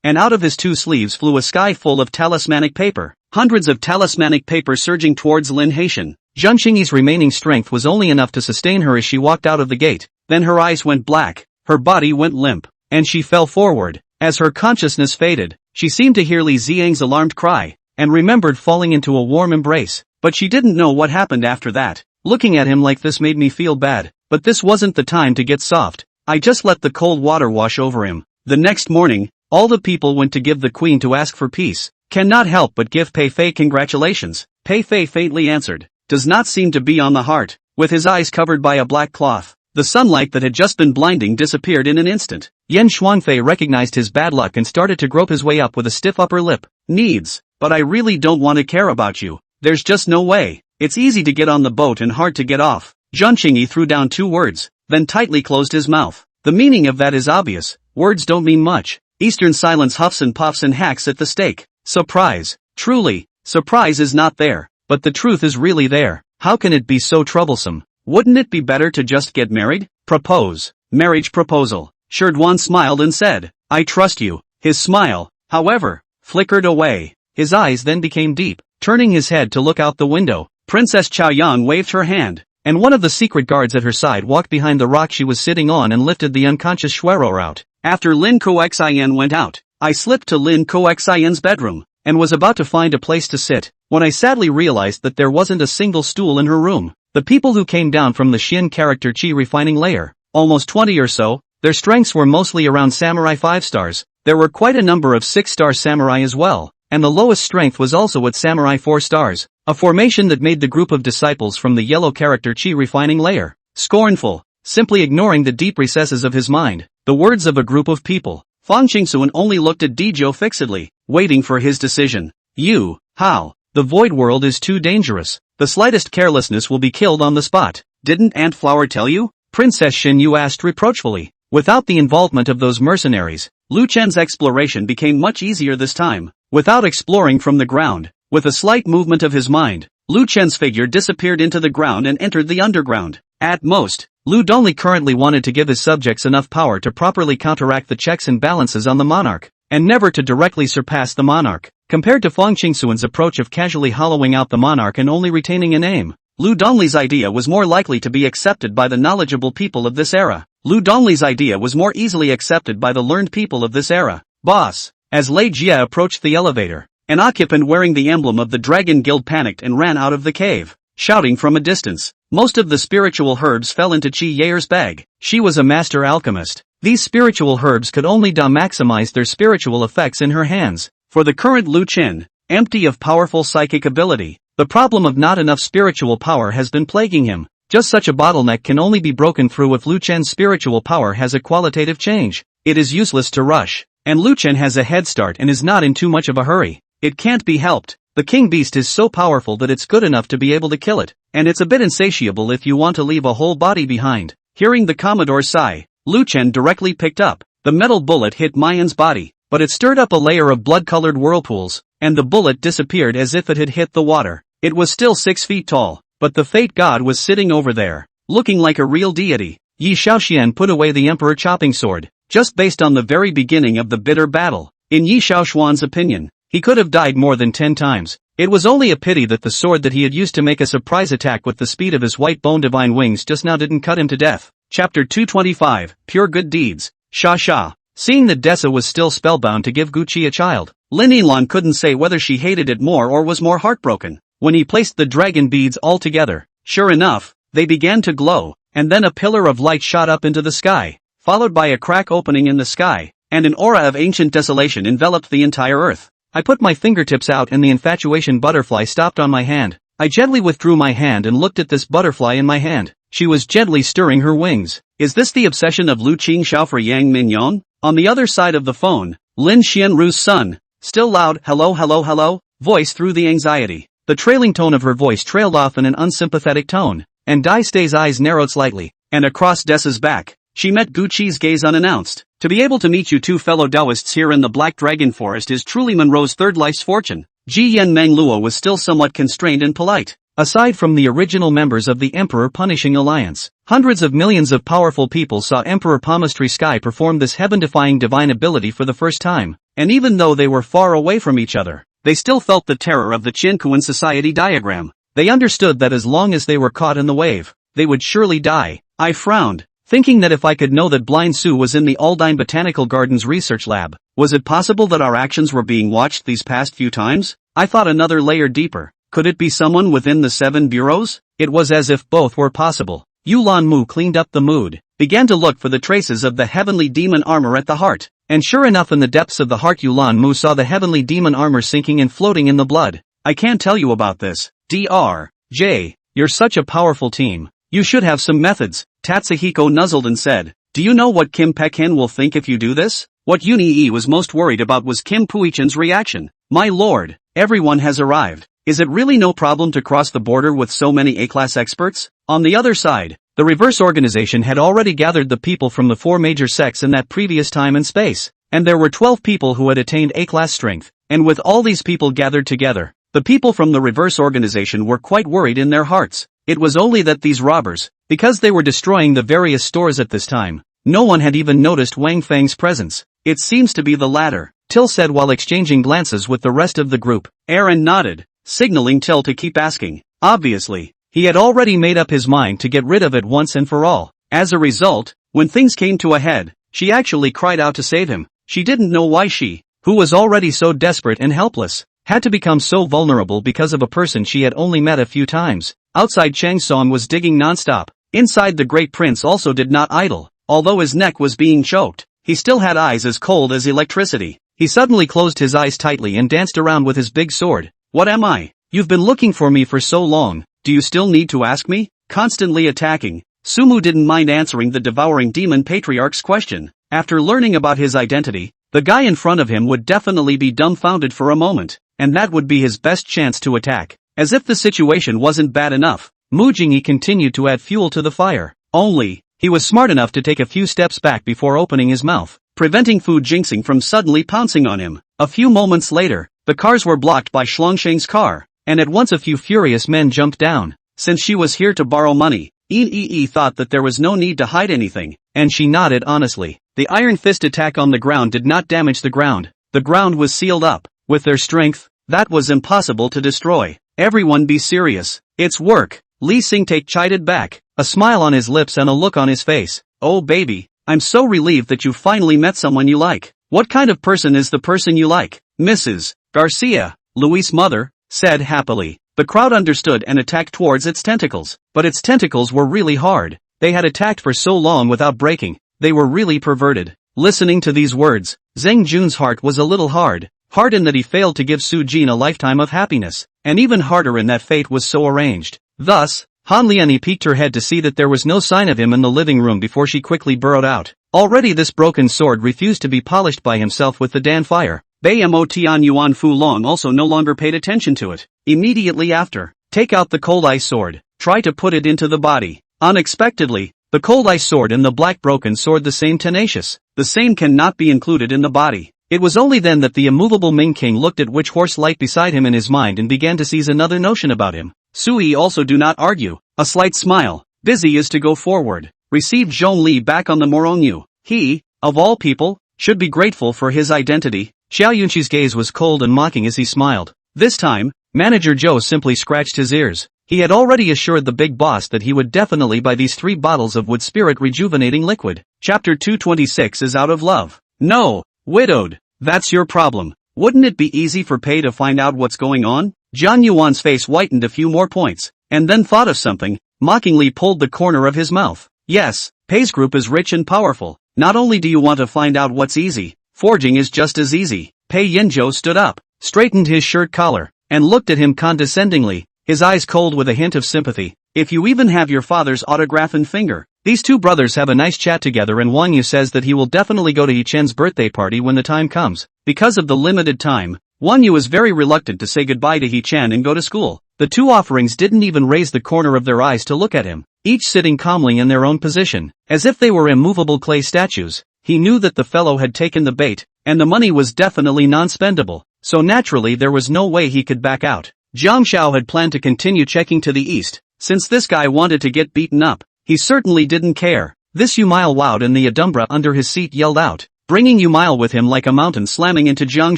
and out of his 2 sleeves flew a sky full of talismanic paper, hundreds of talismanic paper surging towards Lin Haitian. Zhang Xingyi's remaining strength was only enough to sustain her as she walked out of the gate, then her eyes went black, her body went limp, and she fell forward. As her consciousness faded, she seemed to hear Li Xiang's alarmed cry, and remembered falling into a warm embrace. But she didn't know what happened after that. Looking at him like this made me feel bad, but this wasn't the time to get soft. I just let the cold water wash over him. The next morning, all the people went to give the queen to ask for peace. Cannot help but give Pei Fei congratulations. Pei Fei faintly answered. Does not seem to be on the heart. With his eyes covered by a black cloth, the sunlight that had just been blinding disappeared in an instant. Yan Shuangfei recognized his bad luck and started to grope his way up with a stiff upper lip. Needs, but I really don't want to care about you. There's just no way. It's easy to get on the boat and hard to get off. Zhang Xingyi threw down 2 words, then tightly closed his mouth. The meaning of that is obvious. Words don't mean much. Eastern silence huffs and puffs and hacks at the steak. Surprise. Truly, surprise is not there. But the truth is really there. How can it be so troublesome? Wouldn't it be better to just get married? Propose. Marriage proposal. Sherdwan smiled and said, I trust you. His smile, however, flickered away. His eyes then became deep. Turning his head to look out the window, Princess Chaoyang waved her hand, and one of the secret guards at her side walked behind the rock she was sitting on and lifted the unconscious Shuero out. After Lin Koxian went out, I slipped to Lin Koxian's bedroom, and was about to find a place to sit, when I sadly realized that there wasn't a single stool in her room. The people who came down from the Xin character Qi refining layer, almost 20 or so, their strengths were mostly around Samurai 5 stars. There were quite a number of 6-star Samurai as well, and the lowest strength was also at Samurai 4 stars, a formation that made the group of disciples from the yellow character Qi refining layer scornful, simply ignoring the deep recesses of his mind. The words of a group of people. Fang Qingxuan only looked at Dizhou fixedly, waiting for his decision. You, how? The void world is too dangerous. The slightest carelessness will be killed on the spot. Didn't Aunt Flower tell you? Princess Xin Yu asked reproachfully. Without the involvement of those mercenaries, Lu Chen's exploration became much easier this time. Without exploring from the ground, with a slight movement of his mind, Lu Chen's figure disappeared into the ground and entered the underground. At most, Lu Donli currently wanted to give his subjects enough power to properly counteract the checks and balances on the monarch, and never to directly surpass the monarch. Compared to Fang Qingxuan's approach of casually hollowing out the monarch and only retaining a name, Lu Dongli's idea was more likely to be accepted by the knowledgeable people of this era. Lu Dongli's idea was more easily accepted by the learned people of this era. Boss. As Lei Jia approached the elevator, an occupant wearing the emblem of the Dragon Guild panicked and ran out of the cave. shouting from a distance. Most of the spiritual herbs fell into Qi Yair's bag. She was a master alchemist. These spiritual herbs could only maximize their spiritual effects in her hands. For the current Lu Chen, empty of powerful psychic ability, the problem of not enough spiritual power has been plaguing him. Just such a bottleneck can only be broken through if Lu Chen's spiritual power has a qualitative change. It is useless to rush, and Lu Chen has a head start and is not in too much of a hurry. It can't be helped. The king beast is so powerful that it's good enough to be able to kill it, and it's a bit insatiable if you want to leave a whole body behind. Hearing the Commodore's sigh, Lu Chen directly picked up. The metal bullet hit Mayan's body, but it stirred up a layer of blood-colored whirlpools, and the bullet disappeared as if it had hit the water. It was still 6 feet tall, but the fate god was sitting over there, looking like a real deity. Yi Shaoxian put away the emperor chopping sword, just based on the very beginning of the bitter battle. In Yi Shaoxuan's opinion, he could have died more than 10 times. It was only a pity that the sword that he had used to make a surprise attack with the speed of his white bone divine wings just now didn't cut him to death. Chapter 225, Pure Good Deeds. Sha Sha. Seeing that Dessa was still spellbound to give Guqi a child, Lin Yinlan couldn't say whether she hated it more or was more heartbroken. When he placed the dragon beads all together, sure enough, they began to glow, and then a pillar of light shot up into the sky, followed by a crack opening in the sky, and an aura of ancient desolation enveloped the entire earth. I put my fingertips out and the infatuation butterfly stopped on my hand. I gently withdrew my hand and looked at this butterfly in my hand. She was gently stirring her wings. Is this the obsession of Lu Qing Xiao for Yang Minyon? On the other side of the phone, Lin Xianru's son, still loud hello hello hello, voice through the anxiety. The trailing tone of her voice trailed off in an unsympathetic tone, and Dai Stay's eyes narrowed slightly, and across Dessa's back, she met Guqi's gaze unannounced. To be able to meet you two fellow Taoists here in the Black Dragon Forest is truly Monroe's third life's fortune. Ji Yen Meng Luo was still somewhat constrained and polite. Aside from the original members of the Emperor Punishing Alliance, hundreds of millions of powerful people saw Emperor Palmistry Sky perform this heaven-defying divine ability for the first time, and even though they were far away from each other, they still felt the terror of the Qin Kuan society diagram. They understood that as long as they were caught in the wave, they would surely die. I frowned, thinking that if I could know that Blind Su was in the Aldine Botanical Gardens research lab, was it possible that our actions were being watched these past few times? I thought another layer deeper. Could it be someone within the 7 bureaus? It was as if both were possible. Yulan Mu cleaned up the mood, began to look for the traces of the heavenly demon armor at the heart, and sure enough in the depths of the heart Yulan Mu saw the heavenly demon armor sinking and floating in the blood. I can't tell you about this. Dr.J. You're such a powerful team. You should have some methods. Tatsuhiko nuzzled and said, do you know what Kim Pekin will think if you do this? What Uni-E was most worried about was Kim Puichen's reaction. My lord, everyone has arrived. Is it really no problem to cross the border with so many A-class experts? On the other side, the reverse organization had already gathered the people from the 4 major sects in that previous time and space, and there were 12 people who had attained A-class strength, and with all these people gathered together, the people from the reverse organization were quite worried in their hearts. It was only that these robbers, because they were destroying the various stores at this time, no one had even noticed Wang Feng's presence. It seems to be the latter, Till said while exchanging glances with the rest of the group. Aaron nodded, signaling Till to keep asking. Obviously, he had already made up his mind to get rid of it once and for all. As a result, when things came to a head, she actually cried out to save him. She didn't know why she, who was already so desperate and helpless, had to become so vulnerable because of a person she had only met a few times. Outside, Chang Song was digging nonstop. Inside, the Great Prince also did not idle. Although his neck was being choked, he still had eyes as cold as electricity. He suddenly closed his eyes tightly and danced around with his big sword. What am I? You've been looking for me for so long, do you still need to ask me? Constantly attacking, Sumu didn't mind answering the devouring demon patriarch's question. After learning about his identity, the guy in front of him would definitely be dumbfounded for a moment, and that would be his best chance to attack. As if the situation wasn't bad enough, Mu Jingyi continued to add fuel to the fire. Only, he was smart enough to take a few steps back before opening his mouth, preventing Fu Jingxing from suddenly pouncing on him. A few moments later, the cars were blocked by Shlongsheng's car, and at once a few furious men jumped down. Since she was here to borrow money, Yi thought that there was no need to hide anything, and she nodded honestly. The Iron Fist attack on the ground did not damage the ground. The ground was sealed up. With their strength, that was impossible to destroy. Everyone be serious. It's work. Li Xingtai chided back, a smile on his lips and a look on his face. Oh baby, I'm so relieved that you finally met someone you like. What kind of person is the person you like? Mrs. Garcia, Luis' mother, said happily. The crowd understood and attacked towards its tentacles. But its tentacles were really hard. They had attacked for so long without breaking. They were really perverted. Listening to these words, Zheng Jun's heart was a little hard. Hard in that he failed to give Su Jin a lifetime of happiness. And even harder in that fate was so arranged. Thus, Han Liani peeked her head to see that there was no sign of him in the living room before she quickly burrowed out. Already this broken sword refused to be polished by himself with the Dan fire. Bei Mo Tian Yuan Fu Long also no longer paid attention to it. Immediately after, take out the cold ice sword. Try to put it into the body. Unexpectedly, the cold ice sword and the black broken sword the same tenacious. The same cannot be included in the body. It was only then that the immovable Ming King looked at which horse light beside him in his mind and began to seize another notion about him. Sui also do not argue. A slight smile. Busy is to go forward. Received Zhong Li back on the Moronyu. He, of all people, should be grateful for his identity. Xiao Yunqi's gaze was cold and mocking as he smiled. This time, Manager Zhou simply scratched his ears. He had already assured the big boss that he would definitely buy these 3 bottles of wood spirit rejuvenating liquid. Chapter 226 is out of love. No, widowed. That's your problem. Wouldn't it be easy for Pei to find out what's going on? Zhang Yuan's face whitened a few more points, and then thought of something, mockingly pulled the corner of his mouth. Yes, Pei's group is rich and powerful. Not only do you want to find out what's easy, forging is just as easy. Pei Yanzhou stood up, straightened his shirt collar, and looked at him condescendingly, his eyes cold with a hint of sympathy. If you even have your father's autograph and finger. These two brothers have a nice chat together and Wang Yu says that he will definitely go to Yi Chen's birthday party when the time comes. Because of the limited time, Wang Yu is very reluctant to say goodbye to Yi Chen and go to school. The two offerings didn't even raise the corner of their eyes to look at him, each sitting calmly in their own position, as if they were immovable clay statues. He knew that the fellow had taken the bait, and the money was definitely non-spendable, so naturally there was no way he could back out. Jiang Xiao had planned to continue checking to the east, since this guy wanted to get beaten up. He certainly didn't care. This Yumail wowed and the Adumbra under his seat yelled out, bringing Yumail with him like a mountain slamming into Jiang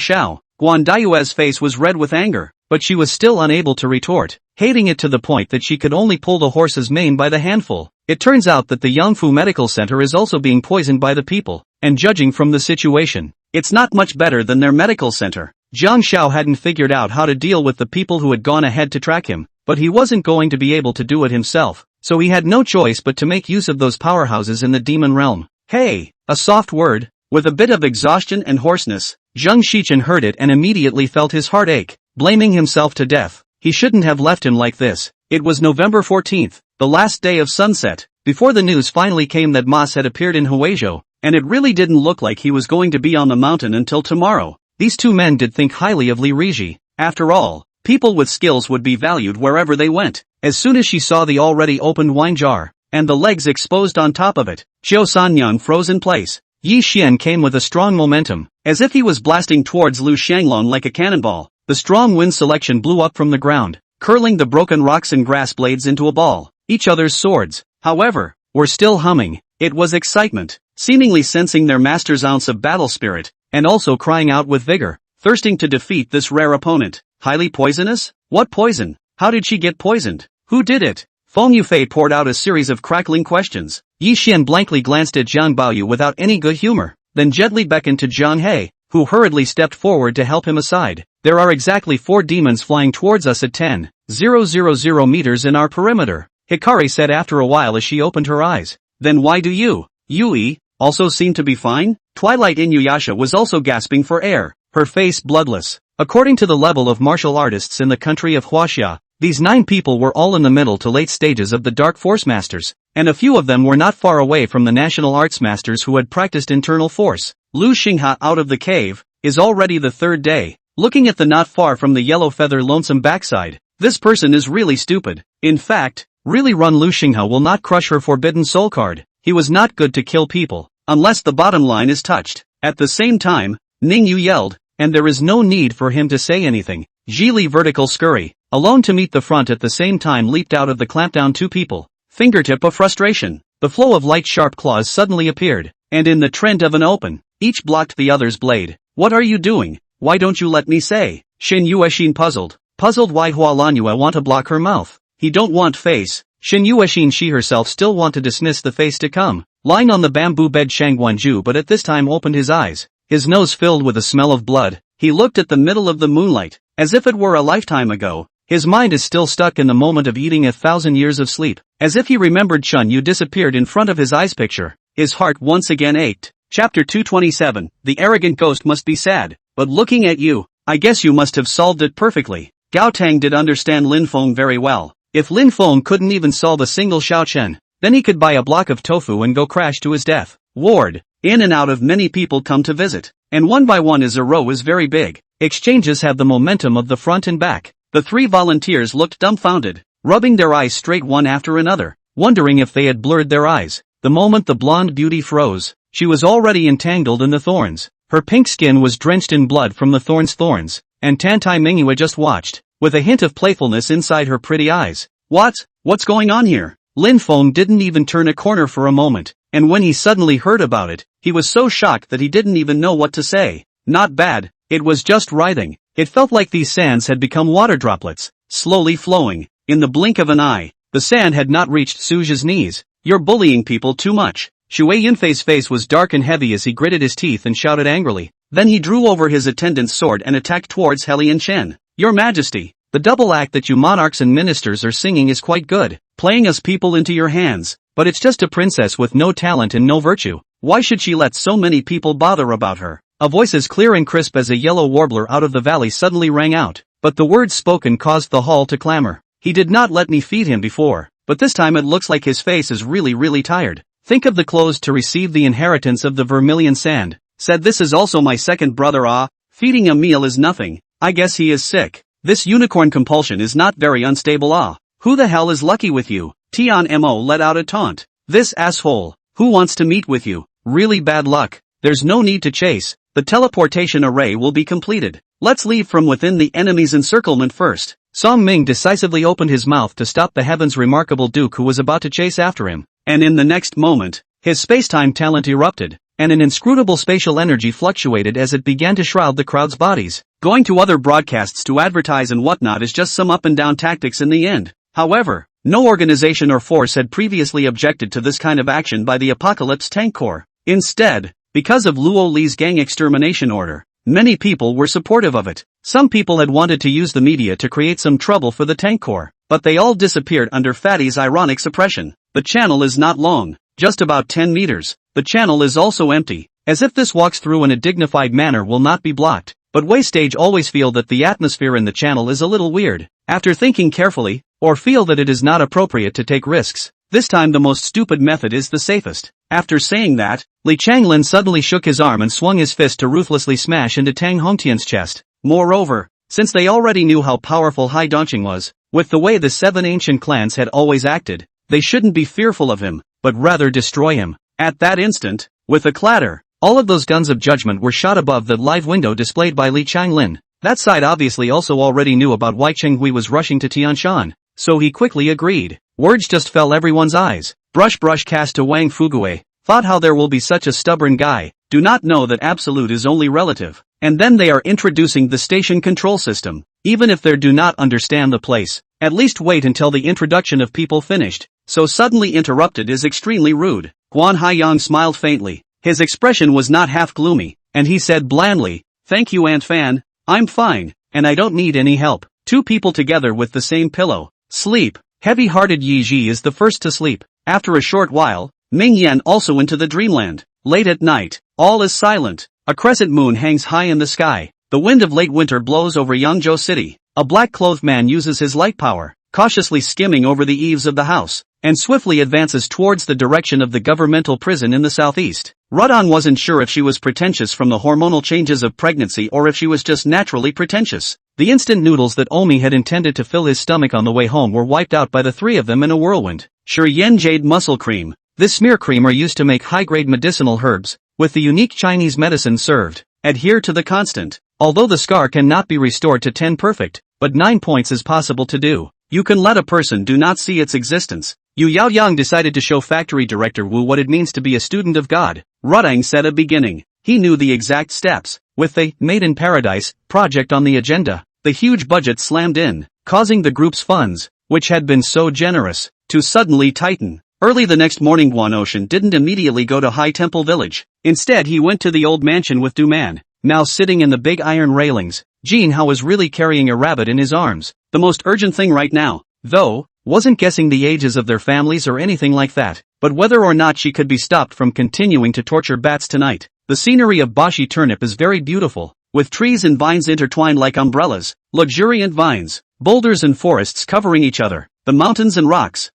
Xiao. Guan Dayue's face was red with anger, but she was still unable to retort, hating it to the point that she could only pull the horse's mane by the handful. It turns out that the Yangfu Medical Center is also being poisoned by the people, and judging from the situation, it's not much better than their medical center. Jiang Xiao hadn't figured out how to deal with the people who had gone ahead to track him, but he wasn't going to be able to do it himself, so he had no choice but to make use of those powerhouses in the demon realm. Hey, a soft word. With a bit of exhaustion and hoarseness, Zheng Shichen heard it and immediately felt his heart ache, blaming himself to death. He shouldn't have left him like this. It was November 14th, the last day of sunset, before the news finally came that Mas had appeared in Huizhou, and it really didn't look like he was going to be on the mountain until tomorrow. These two men did think highly of Li Riji. After all, people with skills would be valued wherever they went. As soon as she saw the already opened wine jar, and the legs exposed on top of it, Xiao Sanyang froze in place. Yi Xian came with a strong momentum, as if he was blasting towards Lu Shanglong like a cannonball. The strong wind selection blew up from the ground, curling the broken rocks and grass blades into a ball. Each other's swords, however, were still humming. It was excitement, seemingly sensing their master's ounce of battle spirit, and also crying out with vigor, thirsting to defeat this rare opponent. Highly poisonous? What poison? How did she get poisoned? Who did it? Feng Yufei poured out a series of crackling questions. Yi Xian blankly glanced at Jiang Baoyu without any good humor, then gently beckoned to Zhang He, who hurriedly stepped forward to help him aside. There are exactly 4 demons flying towards us at 10,000 meters in our perimeter, Hikari said after a while as she opened her eyes. Then why do you, Yui, also seem to be fine? Twilight Inuyasha was also gasping for air, her face bloodless. According to the level of martial artists in the country of Huaxia, these 9 people were all in the middle to late stages of the Dark Force Masters, and a few of them were not far away from the National Arts Masters who had practiced internal force. Lu Xingha out of the cave is already the 3rd day. Looking at the not far from the yellow feather lonesome backside, this person is really stupid. In fact, really run Lu Xingha will not crush her forbidden soul card. He was not good to kill people, unless the bottom line is touched. At the same time, Ning Yu yelled, and there is no need for him to say anything. Zhili vertical scurry, alone to meet the front at the same time leaped out of the clampdown 2 people. Fingertip of frustration. The flow of light sharp claws suddenly appeared, and in the trend of an open, each blocked the other's blade. What are you doing? Why don't you let me say? Shin Yuexin puzzled why Hualanyue want to block her mouth. He don't want face. Shin Yuexin she herself still want to dismiss the face to come. Lying on the bamboo bed Shangguanju but at this time opened his eyes, his nose filled with a smell of blood. He looked at the middle of the moonlight, as if it were a lifetime ago. His mind is still stuck in the moment of eating 1,000 years of sleep. As if he remembered Chun Yu disappeared in front of his eyes picture. His heart once again ached. Chapter 227, The arrogant ghost must be sad. But looking at you, I guess you must have solved it perfectly. Gao Tang did understand Lin Feng very well. If Lin Feng couldn't even solve a single Xiaochen, then he could buy a block of tofu and go crash to his death. Ward, in and out of many people come to visit. And one by one as a row is very big. Exchanges have the momentum of the front and back. The three volunteers looked dumbfounded, rubbing their eyes straight one after another, wondering if they had blurred their eyes. The moment the blonde beauty froze, she was already entangled in the thorns. Her pink skin was drenched in blood from the thorns, and Tantai Mingyue just watched, with a hint of playfulness inside her pretty eyes. What's going on here? Lin Feng didn't even turn a corner for a moment, and when he suddenly heard about it, he was so shocked that he didn't even know what to say. Not bad, it was just writhing. It felt like these sands had become water droplets, slowly flowing. In the blink of an eye, the sand had not reached Suja's knees. You're bullying people too much. Shui Yunfei's face was dark and heavy as he gritted his teeth and shouted angrily. Then he drew over his attendant's sword and attacked towards Helian Chen. Your Majesty, the double act that you monarchs and ministers are singing is quite good, playing us people into your hands, but it's just a princess with no talent and no virtue. Why should she let so many people bother about her? A voice as clear and crisp as a yellow warbler out of the valley suddenly rang out, but the words spoken caused the hall to clamor. He did not let me feed him before, but this time it looks like his face is really tired. Think of the clothes to receive the inheritance of the vermilion sand. Said this is also my second brother. Feeding a meal is nothing. I guess he is sick. This unicorn compulsion is not very unstable. Who the hell is lucky with you? Tian Mo let out a taunt. This asshole. Who wants to meet with you? Really bad luck. There's no need to chase. The teleportation array will be completed. Let's leave from within the enemy's encirclement first. Song Ming decisively opened his mouth to stop the heaven's remarkable duke who was about to chase after him. And in the next moment, his space-time talent erupted, and an inscrutable spatial energy fluctuated as it began to shroud the crowd's bodies. Going to other broadcasts to advertise and whatnot is just some up-and-down tactics in the end. However, no organization or force had previously objected to this kind of action by the Apocalypse Tank Corps. Instead, because of Luo Li's gang extermination order, many people were supportive of it. Some people had wanted to use the media to create some trouble for the Tank Corps, but they all disappeared under Fatty's ironic suppression. The channel is not long, just about 10 meters. The channel is also empty, as if this walks through in a dignified manner will not be blocked. But Waystage always feel that the atmosphere in the channel is a little weird. After thinking carefully, or feel that it is not appropriate to take risks, this time the most stupid method is the safest. After saying that, Li Changlin suddenly shook his arm and swung his fist to ruthlessly smash into Tang Hongtian's chest. Moreover, since they already knew how powerful Hai Dongqing was, with the way the 7 ancient clans had always acted, they shouldn't be fearful of him, but rather destroy him. At that instant, with a clatter, all of those guns of judgment were shot above the live window displayed by Li Changlin. That side obviously also already knew about why Chenghui was rushing to Tianshan, so he quickly agreed. Words just fell everyone's eyes. Brush cast to Wang Fugue. Thought how there will be such a stubborn guy. Do not know that absolute is only relative. And then they are introducing the station control system. Even if they do not understand the place, at least wait until the introduction of people finished. So suddenly interrupted is extremely rude. Guan Haiyang smiled faintly. His expression was not half gloomy, and he said blandly, "Thank you, Aunt Fan. I'm fine, and I don't need any help." Two people together with the same pillow. Sleep. Heavy-hearted Yi Ji is the first to sleep. After a short while, Ming Yan also into the dreamland. Late at night, all is silent. A crescent moon hangs high in the sky. The wind of late winter blows over Yangzhou City. A black-clothed man uses his light power, cautiously skimming over the eaves of the house, and swiftly advances towards the direction of the governmental prison in the southeast. Rudan wasn't sure if she was pretentious from the hormonal changes of pregnancy or if she was just naturally pretentious. The instant noodles that Omi had intended to fill his stomach on the way home were wiped out by the three of them in a whirlwind. Yen Jade Muscle Cream. This smear cream are used to make high-grade medicinal herbs, with the unique Chinese medicine served. Adhere to the constant. Although the scar cannot be restored to 10 perfect, but 9 points is possible to do. You can let a person do not see its existence. Yu Yaoyang decided to show factory director Wu what it means to be a student of God. Rudang said a beginning. He knew the exact steps. With the Made in Paradise project on the agenda, the huge budget slammed in, causing the group's funds, which had been so generous, to suddenly tighten. Early the next morning Guan Ocean didn't immediately go to High Temple Village. Instead he went to the old mansion with Du Man, now sitting in the big iron railings. Jin Hao was really carrying a rabbit in his arms. The most urgent thing right now, though, wasn't guessing the ages of their families or anything like that, but whether or not she could be stopped from continuing to torture bats tonight. The scenery of Bashi Turnip is very beautiful, with trees and vines intertwined like umbrellas, luxuriant vines, boulders and forests covering each other, the mountains and rocks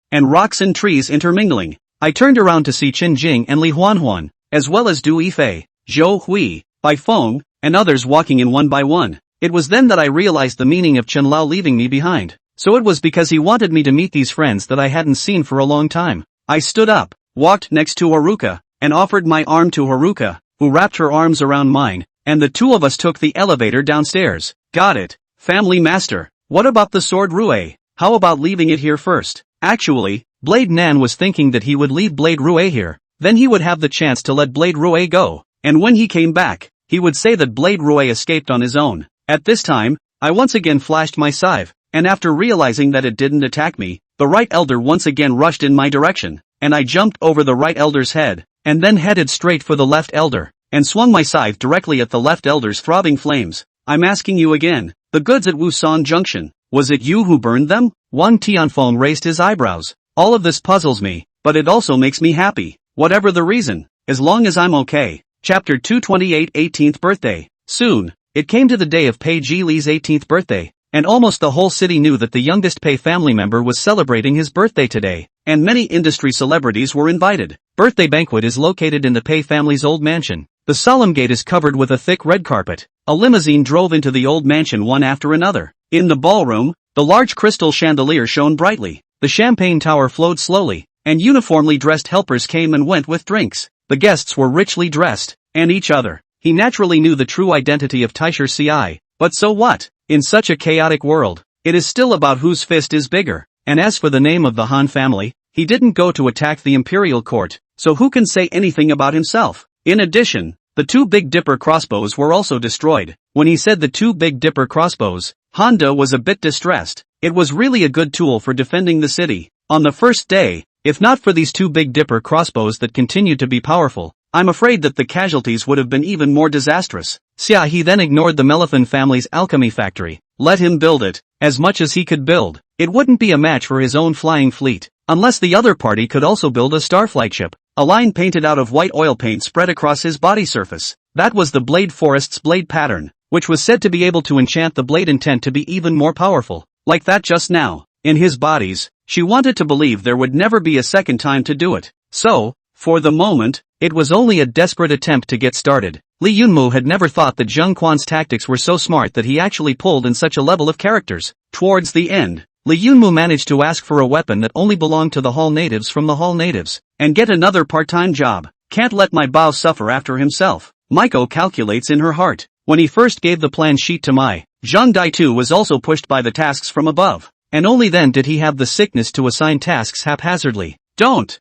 and trees intermingling. I turned around to see Qin Jing and Li Huanhuan, as well as Du Yifei, Zhou Hui, Bai Feng, and others walking in one by one. It was then that I realized the meaning of Chen Lao leaving me behind. So it was because he wanted me to meet these friends that I hadn't seen for a long time. I stood up, walked next to Haruka, and offered my arm to Haruka, who wrapped her arms around mine, and the two of us took the elevator downstairs. Got it, family master. What about the sword Rue? How about leaving it here first? Actually, Blade Nan was thinking that he would leave Blade Rue here, then he would have the chance to let Blade Rue go, and when he came back, he would say that Blade Rue escaped on his own. At this time, I once again flashed my scythe, and after realizing that it didn't attack me, the right elder once again rushed in my direction, and I jumped over the right elder's head, and then headed straight for the left elder, and swung my scythe directly at the left elder's throbbing flames. I'm asking you again, the goods at Wusan Junction, was it you who burned them? Wang Tianfeng raised his eyebrows. All of this puzzles me, but it also makes me happy, whatever the reason, as long as I'm okay. Chapter 228 18th Birthday. Soon, it came to the day of Pei Jili's 18th birthday, and almost the whole city knew that the youngest Pei family member was celebrating his birthday today, and many industry celebrities were invited. Birthday banquet is located in the Pei family's old mansion. The solemn gate is covered with a thick red carpet. A limousine drove into the old mansion one after another. In the ballroom, the large crystal chandelier shone brightly. The champagne tower flowed slowly, and uniformly dressed helpers came and went with drinks. The guests were richly dressed, and each other. He naturally knew the true identity of Taisher Ci, but so what? In such a chaotic world, it is still about whose fist is bigger. And as for the name of the Han family, he didn't go to attack the imperial court, so who can say anything about himself? In addition, the two Big Dipper crossbows were also destroyed. When he said the two Big Dipper crossbows, Honda was a bit distressed. It was really a good tool for defending the city. On the first day, if not for these two Big Dipper crossbows that continued to be powerful, I'm afraid that the casualties would have been even more disastrous. Xia he then ignored the Melithan family's alchemy factory. Let him build it, as much as he could build. It wouldn't be a match for his own flying fleet, unless the other party could also build a starflight ship. A line painted out of white oil paint spread across his body surface. That was the Blade Forest's blade pattern, which was said to be able to enchant the blade intent to be even more powerful. Like that just now, in his bodies, she wanted to believe there would never be a second time to do it. So, for the moment, it was only a desperate attempt to get started. Li Yunmu had never thought that Zheng Quan's tactics were so smart that he actually pulled in such a level of characters. Towards the end, Li Yunmu managed to ask for a weapon that only belonged to the Hall natives from the Hall natives, and get another part-time job. Can't let my Bao suffer after himself, Maiko calculates in her heart. When he first gave the plan sheet to Mai, Zhang Daitu was also pushed by the tasks from above, and only then did he have the sickness to assign tasks haphazardly. Don't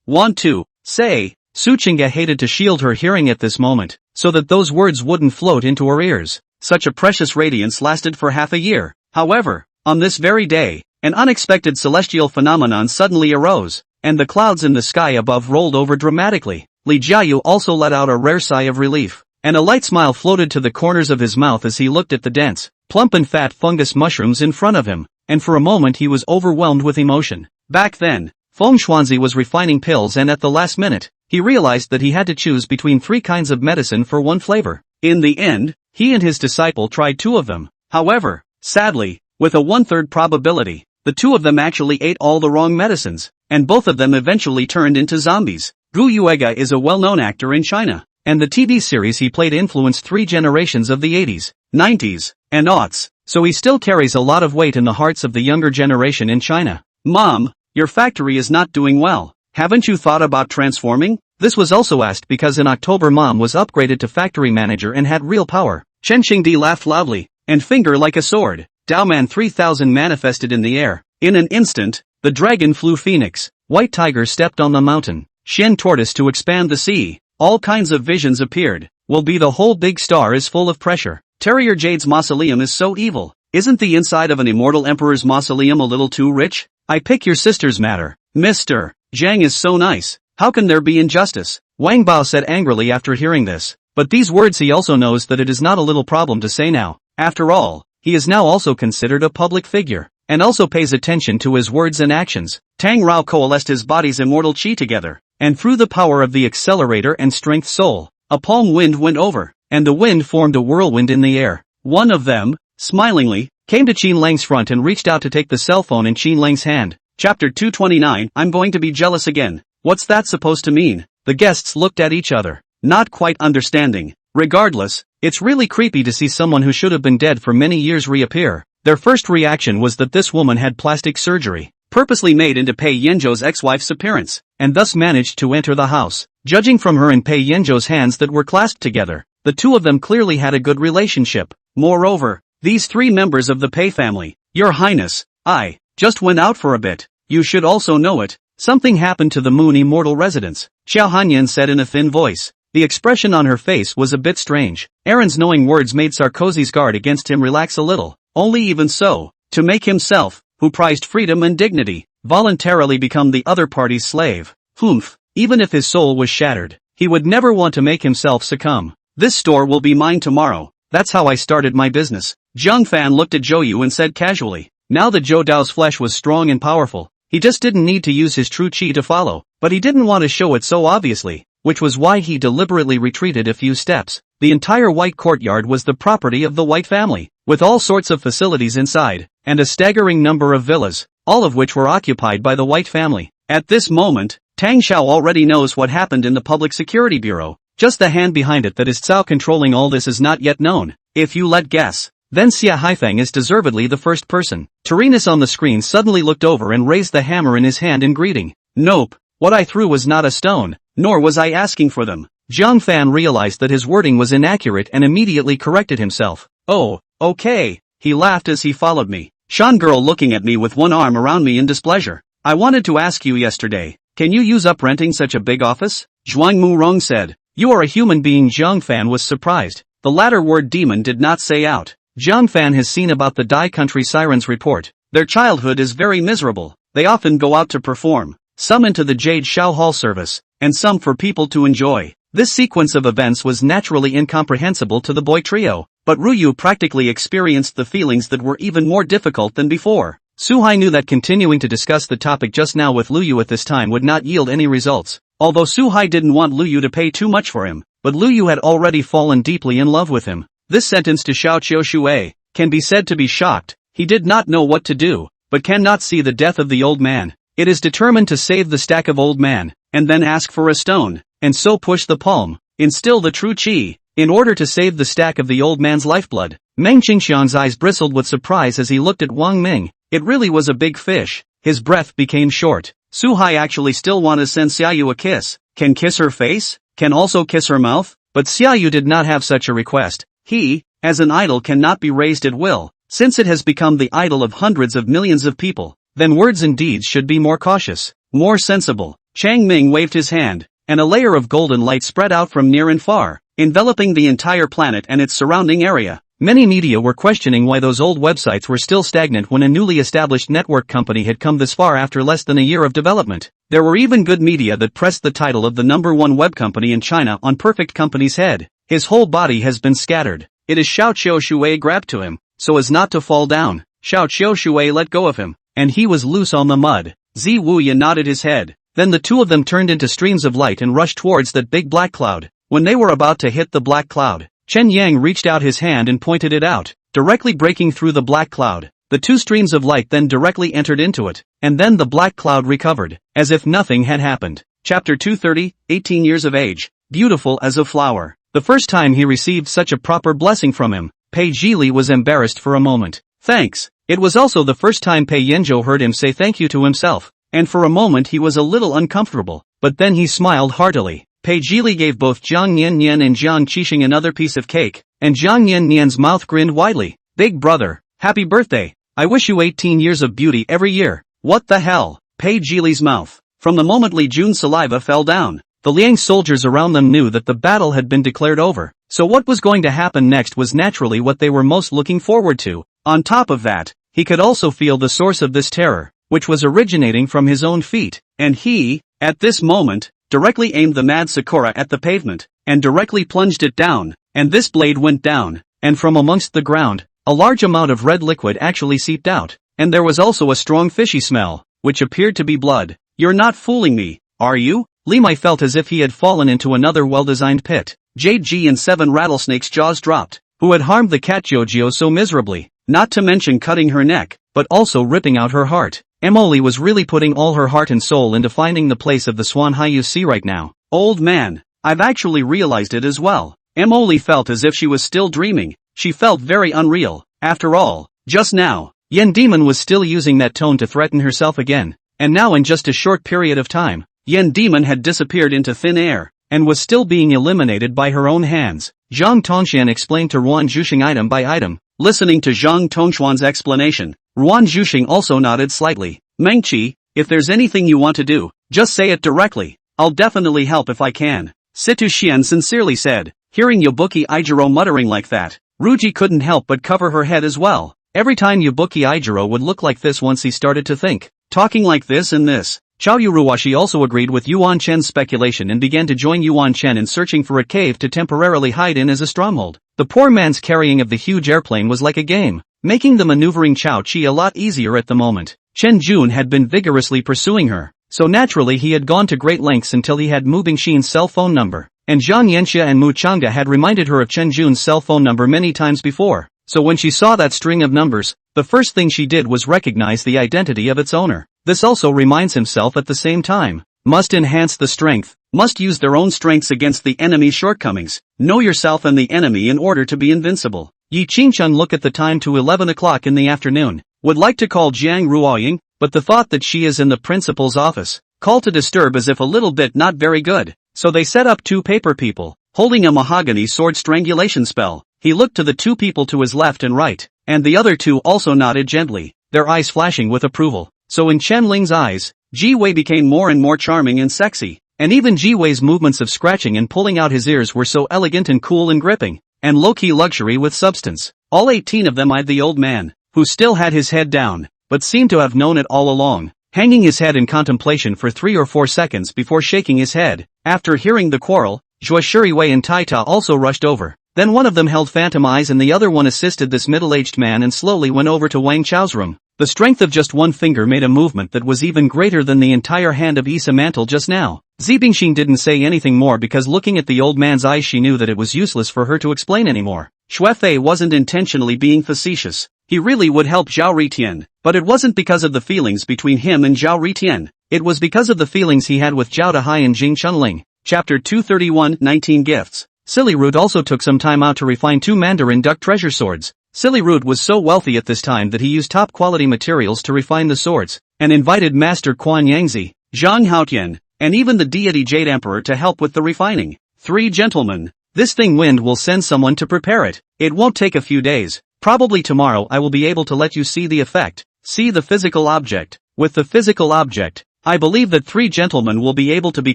want to say. Su Qingge hated to shield her hearing at this moment, so that those words wouldn't float into her ears. Such a precious radiance lasted for half a year. However, on this very day, an unexpected celestial phenomenon suddenly arose, and the clouds in the sky above rolled over dramatically. Li Jiayu also let out a rare sigh of relief, and a light smile floated to the corners of his mouth as he looked at the dense, plump and fat fungus mushrooms in front of him, and for a moment he was overwhelmed with emotion. Back then, Feng Xuanzi was refining pills, and at the last minute, he realized that he had to choose between 3 kinds of medicine for one flavor. In the end, he and his disciple tried 2 of them. However, sadly, with a 1/3 probability, the 2 of them actually ate all the wrong medicines, and both of them eventually turned into zombies. Gu Yuega is a well-known actor in China, and the TV series he played influenced 3 generations of the 80s, 90s, and aughts, so he still carries a lot of weight in the hearts of the younger generation in China. Mom, your factory is not doing well. Haven't you thought about transforming? This was also asked because in October Mom was upgraded to factory manager and had real power. Chen Qingdi laughed loudly, and finger like a sword. Daoman 3000 manifested in the air. In an instant, the dragon flew phoenix. White tiger stepped on the mountain. Shen tortoise to expand the sea. All kinds of visions appeared. Will be the whole big star is full of pressure. Terrier Jade's mausoleum is so evil. Isn't the inside of an immortal emperor's mausoleum a little too rich? I pick your sister's matter. Mr. Jiang is so nice. How can there be injustice? Wang Bao said angrily after hearing this. But these words he also knows that it is not a little problem to say now. After all, he is now also considered a public figure, and also pays attention to his words and actions. Tang Rao coalesced his body's immortal qi together, and through the power of the accelerator and strength soul, a palm wind went over, and the wind formed a whirlwind in the air. One of them, smilingly, came to Qin Lang's front and reached out to take the cell phone in Qin Lang's hand. Chapter 229, I'm going to be jealous again. What's that supposed to mean? The guests looked at each other, not quite understanding. Regardless, it's really creepy to see someone who should have been dead for many years reappear. Their first reaction was that this woman had plastic surgery, purposely made into Pei Yanzhou's ex-wife's appearance, and thus managed to enter the house. Judging from her and Pei Yanzhou's hands that were clasped together, the two of them clearly had a good relationship. Moreover, these three members of the Pei family, Your Highness, I just went out for a bit. You should also know it. Something happened to the Moon Immortal residence, Xiao Hanyan said in a thin voice. The expression on her face was a bit strange. Aaron's knowing words made Sarkozy's guard against him relax a little, only even so, to make himself, who prized freedom and dignity, voluntarily become the other party's slave. Humph, even if his soul was shattered, he would never want to make himself succumb. This store will be mine tomorrow. That's how I started my business. Jiang Fan looked at Zhou Yu and said casually. Now that Zhou Dao's flesh was strong and powerful, he just didn't need to use his true qi to follow, but he didn't want to show it so obviously, which was why he deliberately retreated a few steps. The entire White Courtyard was the property of the White family, with all sorts of facilities inside, and a staggering number of villas, all of which were occupied by the White family. At this moment, Tang Xiao already knows what happened in the Public Security Bureau. Just the hand behind it that is Zhao controlling all this is not yet known. If you let guess, then Xia Haifeng is deservedly the first person. Tyrannus on the screen suddenly looked over and raised the hammer in his hand in greeting. Nope, what I threw was not a stone, nor was I asking for them. Jiang Fan realized that his wording was inaccurate and immediately corrected himself. Oh, okay, he laughed as he followed me. Shan girl looking at me with one arm around me in displeasure. I wanted to ask you yesterday, can you use up renting such a big office? Zhuang Murong said. You are a human being. Jiang Fan was surprised. The latter word demon did not say out. Jiang Fan has seen about the Dai Country Sirens report. Their childhood is very miserable. They often go out to perform, some into the Jade Shao Hall service, and some for people to enjoy. This sequence of events was naturally incomprehensible to the boy trio, but Ruyu practically experienced the feelings that were even more difficult than before. Suhai knew that continuing to discuss the topic just now with Luyu at this time would not yield any results, although Suhai didn't want Luyu to pay too much for him, but Luyu had already fallen deeply in love with him. This sentence to Xiao Qiushui can be said to be shocked. He did not know what to do, but cannot see the death of the old man. It is determined to save the stack of old man, and then ask for a stone, and so push the palm, instill the true qi, in order to save the stack of the old man's lifeblood. Meng Qingxiang's eyes bristled with surprise as he looked at Wang Ming. It really was a big fish. His breath became short. Suhai actually still wanted to send Xiaoyu a kiss. Can kiss her face? Can also kiss her mouth? But Xiaoyu did not have such a request. He, as an idol, cannot be raised at will, since it has become the idol of hundreds of millions of people. Then words and deeds should be more cautious, more sensible. Chang Ming waved his hand, and a layer of golden light spread out from near and far, enveloping the entire planet and its surrounding area. Many media were questioning why those old websites were still stagnant when a newly established network company had come this far after less than a year of development. There were even good media that pressed the title of the #1 web company in China on Perfect Company's head. His whole body has been scattered. It is Xiao Qiushui grabbed to him, so as not to fall down. Xiao Qiushui let go of him, and he was loose on the mud. Zi Wuya nodded his head. Then the two of them turned into streams of light and rushed towards that big black cloud. When they were about to hit the black cloud, Chen Yang reached out his hand and pointed it out, directly breaking through the black cloud. The two streams of light then directly entered into it, and then the black cloud recovered, as if nothing had happened. Chapter 230, 18 years of age, beautiful as a flower. The first time he received such a proper blessing from him, Pei Zhili was embarrassed for a moment. Thanks. It was also the first time Pei Yanzhou heard him say thank you to himself, and for a moment he was a little uncomfortable, but then he smiled heartily. Pei Zhili gave both Jiang Nian and Jiang Qixing another piece of cake, and Jiang Nian's mouth grinned widely. Big brother, happy birthday. I wish you 18 years of beauty every year. What the hell? Pei Zhili's mouth. From the moment Li Jun's saliva fell down, the Liang soldiers around them knew that the battle had been declared over, so what was going to happen next was naturally what they were most looking forward to. On top of that, he could also feel the source of this terror, which was originating from his own feet, and he, at this moment, directly aimed the mad Sakura at the pavement, and directly plunged it down, and this blade went down, and from amongst the ground, a large amount of red liquid actually seeped out, and there was also a strong fishy smell, which appeared to be blood. You're not fooling me, are you? Li Mai felt as if he had fallen into another well-designed pit. Jade Ji and 7 rattlesnakes' jaws dropped. Who had harmed the cat Jojo so miserably, not to mention cutting her neck, but also ripping out her heart. Emily was really putting all her heart and soul into finding the place of the swan high you see right now. Old man, I've actually realized it as well. Emily felt as if she was still dreaming. She felt very unreal. After all, just now, Yen Demon was still using that tone to threaten herself again. And now in just a short period of time, Yen Demon had disappeared into thin air, and was still being eliminated by her own hands. Zhang Tongxian explained to Ruan Zhuxing item by item. Listening to Zhang Tongxuan's explanation, Ruan Zhuxing also nodded slightly. Mengqi, if there's anything you want to do, just say it directly. I'll definitely help if I can. Situ Xian sincerely said. Hearing Yabuki Ijiro muttering like that, Ruji couldn't help but cover her head as well. Every time Yabuki Ijiro would look like this once he started to think. Talking like this and this. Chao Yuruwashi also agreed with Yuan Chen's speculation and began to join Yuan Chen in searching for a cave to temporarily hide in as a stronghold. The poor man's carrying of the huge airplane was like a game, making the maneuvering Chao Chi a lot easier at the moment. Chen Jun had been vigorously pursuing her, so naturally he had gone to great lengths until he had Mu Bingxin's cell phone number, and Zhang Yanxia and Mu Chang'e had reminded her of Chen Jun's cell phone number many times before, so when she saw that string of numbers, the first thing she did was recognize the identity of its owner. This also reminds himself at the same time. Must enhance the strength, must use their own strengths against the enemy's shortcomings. Know yourself and the enemy in order to be invincible. Yi Qingchun look at the time to 11 o'clock in the afternoon. Would like to call Jiang Ruoying, but the thought that she is in the principal's office, call to disturb as if a little bit not very good. So they set up 2 paper people, holding a mahogany sword strangulation spell. He looked to the 2 people to his left and right, and the other 2 also nodded gently, their eyes flashing with approval. So in Chen Ling's eyes, Ji Wei became more and more charming and sexy, and even Ji Wei's movements of scratching and pulling out his ears were so elegant and cool and gripping, and low-key luxury with substance. All 18 of them eyed the old man, who still had his head down, but seemed to have known it all along, hanging his head in contemplation for 3 or 4 seconds before shaking his head. After hearing the quarrel, Zhuo Shuriwei and Taita also rushed over. Then one of them held phantom eyes and the other one assisted this middle-aged man and slowly went over to Wang Chao's room. The strength of just one finger made a movement that was even greater than the entire hand of Issa Mantle just now. Zibingxin didn't say anything more because looking at the old man's eyes she knew that it was useless for her to explain anymore. Xuefei wasn't intentionally being facetious. He really would help Zhao Ritian, but it wasn't because of the feelings between him and Zhao Ritian. It was because of the feelings he had with Zhao Dehai and Jing Chunling. Chapter 231, 19 Gifts. Silly Root also took some time out to refine 2 Mandarin duck treasure swords. Silly Root was so wealthy at this time that he used top-quality materials to refine the swords, and invited Master Quan Yangzi, Zhang Haotian, and even the deity Jade Emperor to help with the refining. 3 gentlemen. This thing Wind will send someone to prepare it. It won't take a few days. Probably tomorrow I will be able to let you see the effect, see the physical object. With the physical object, I believe that 3 gentlemen will be able to be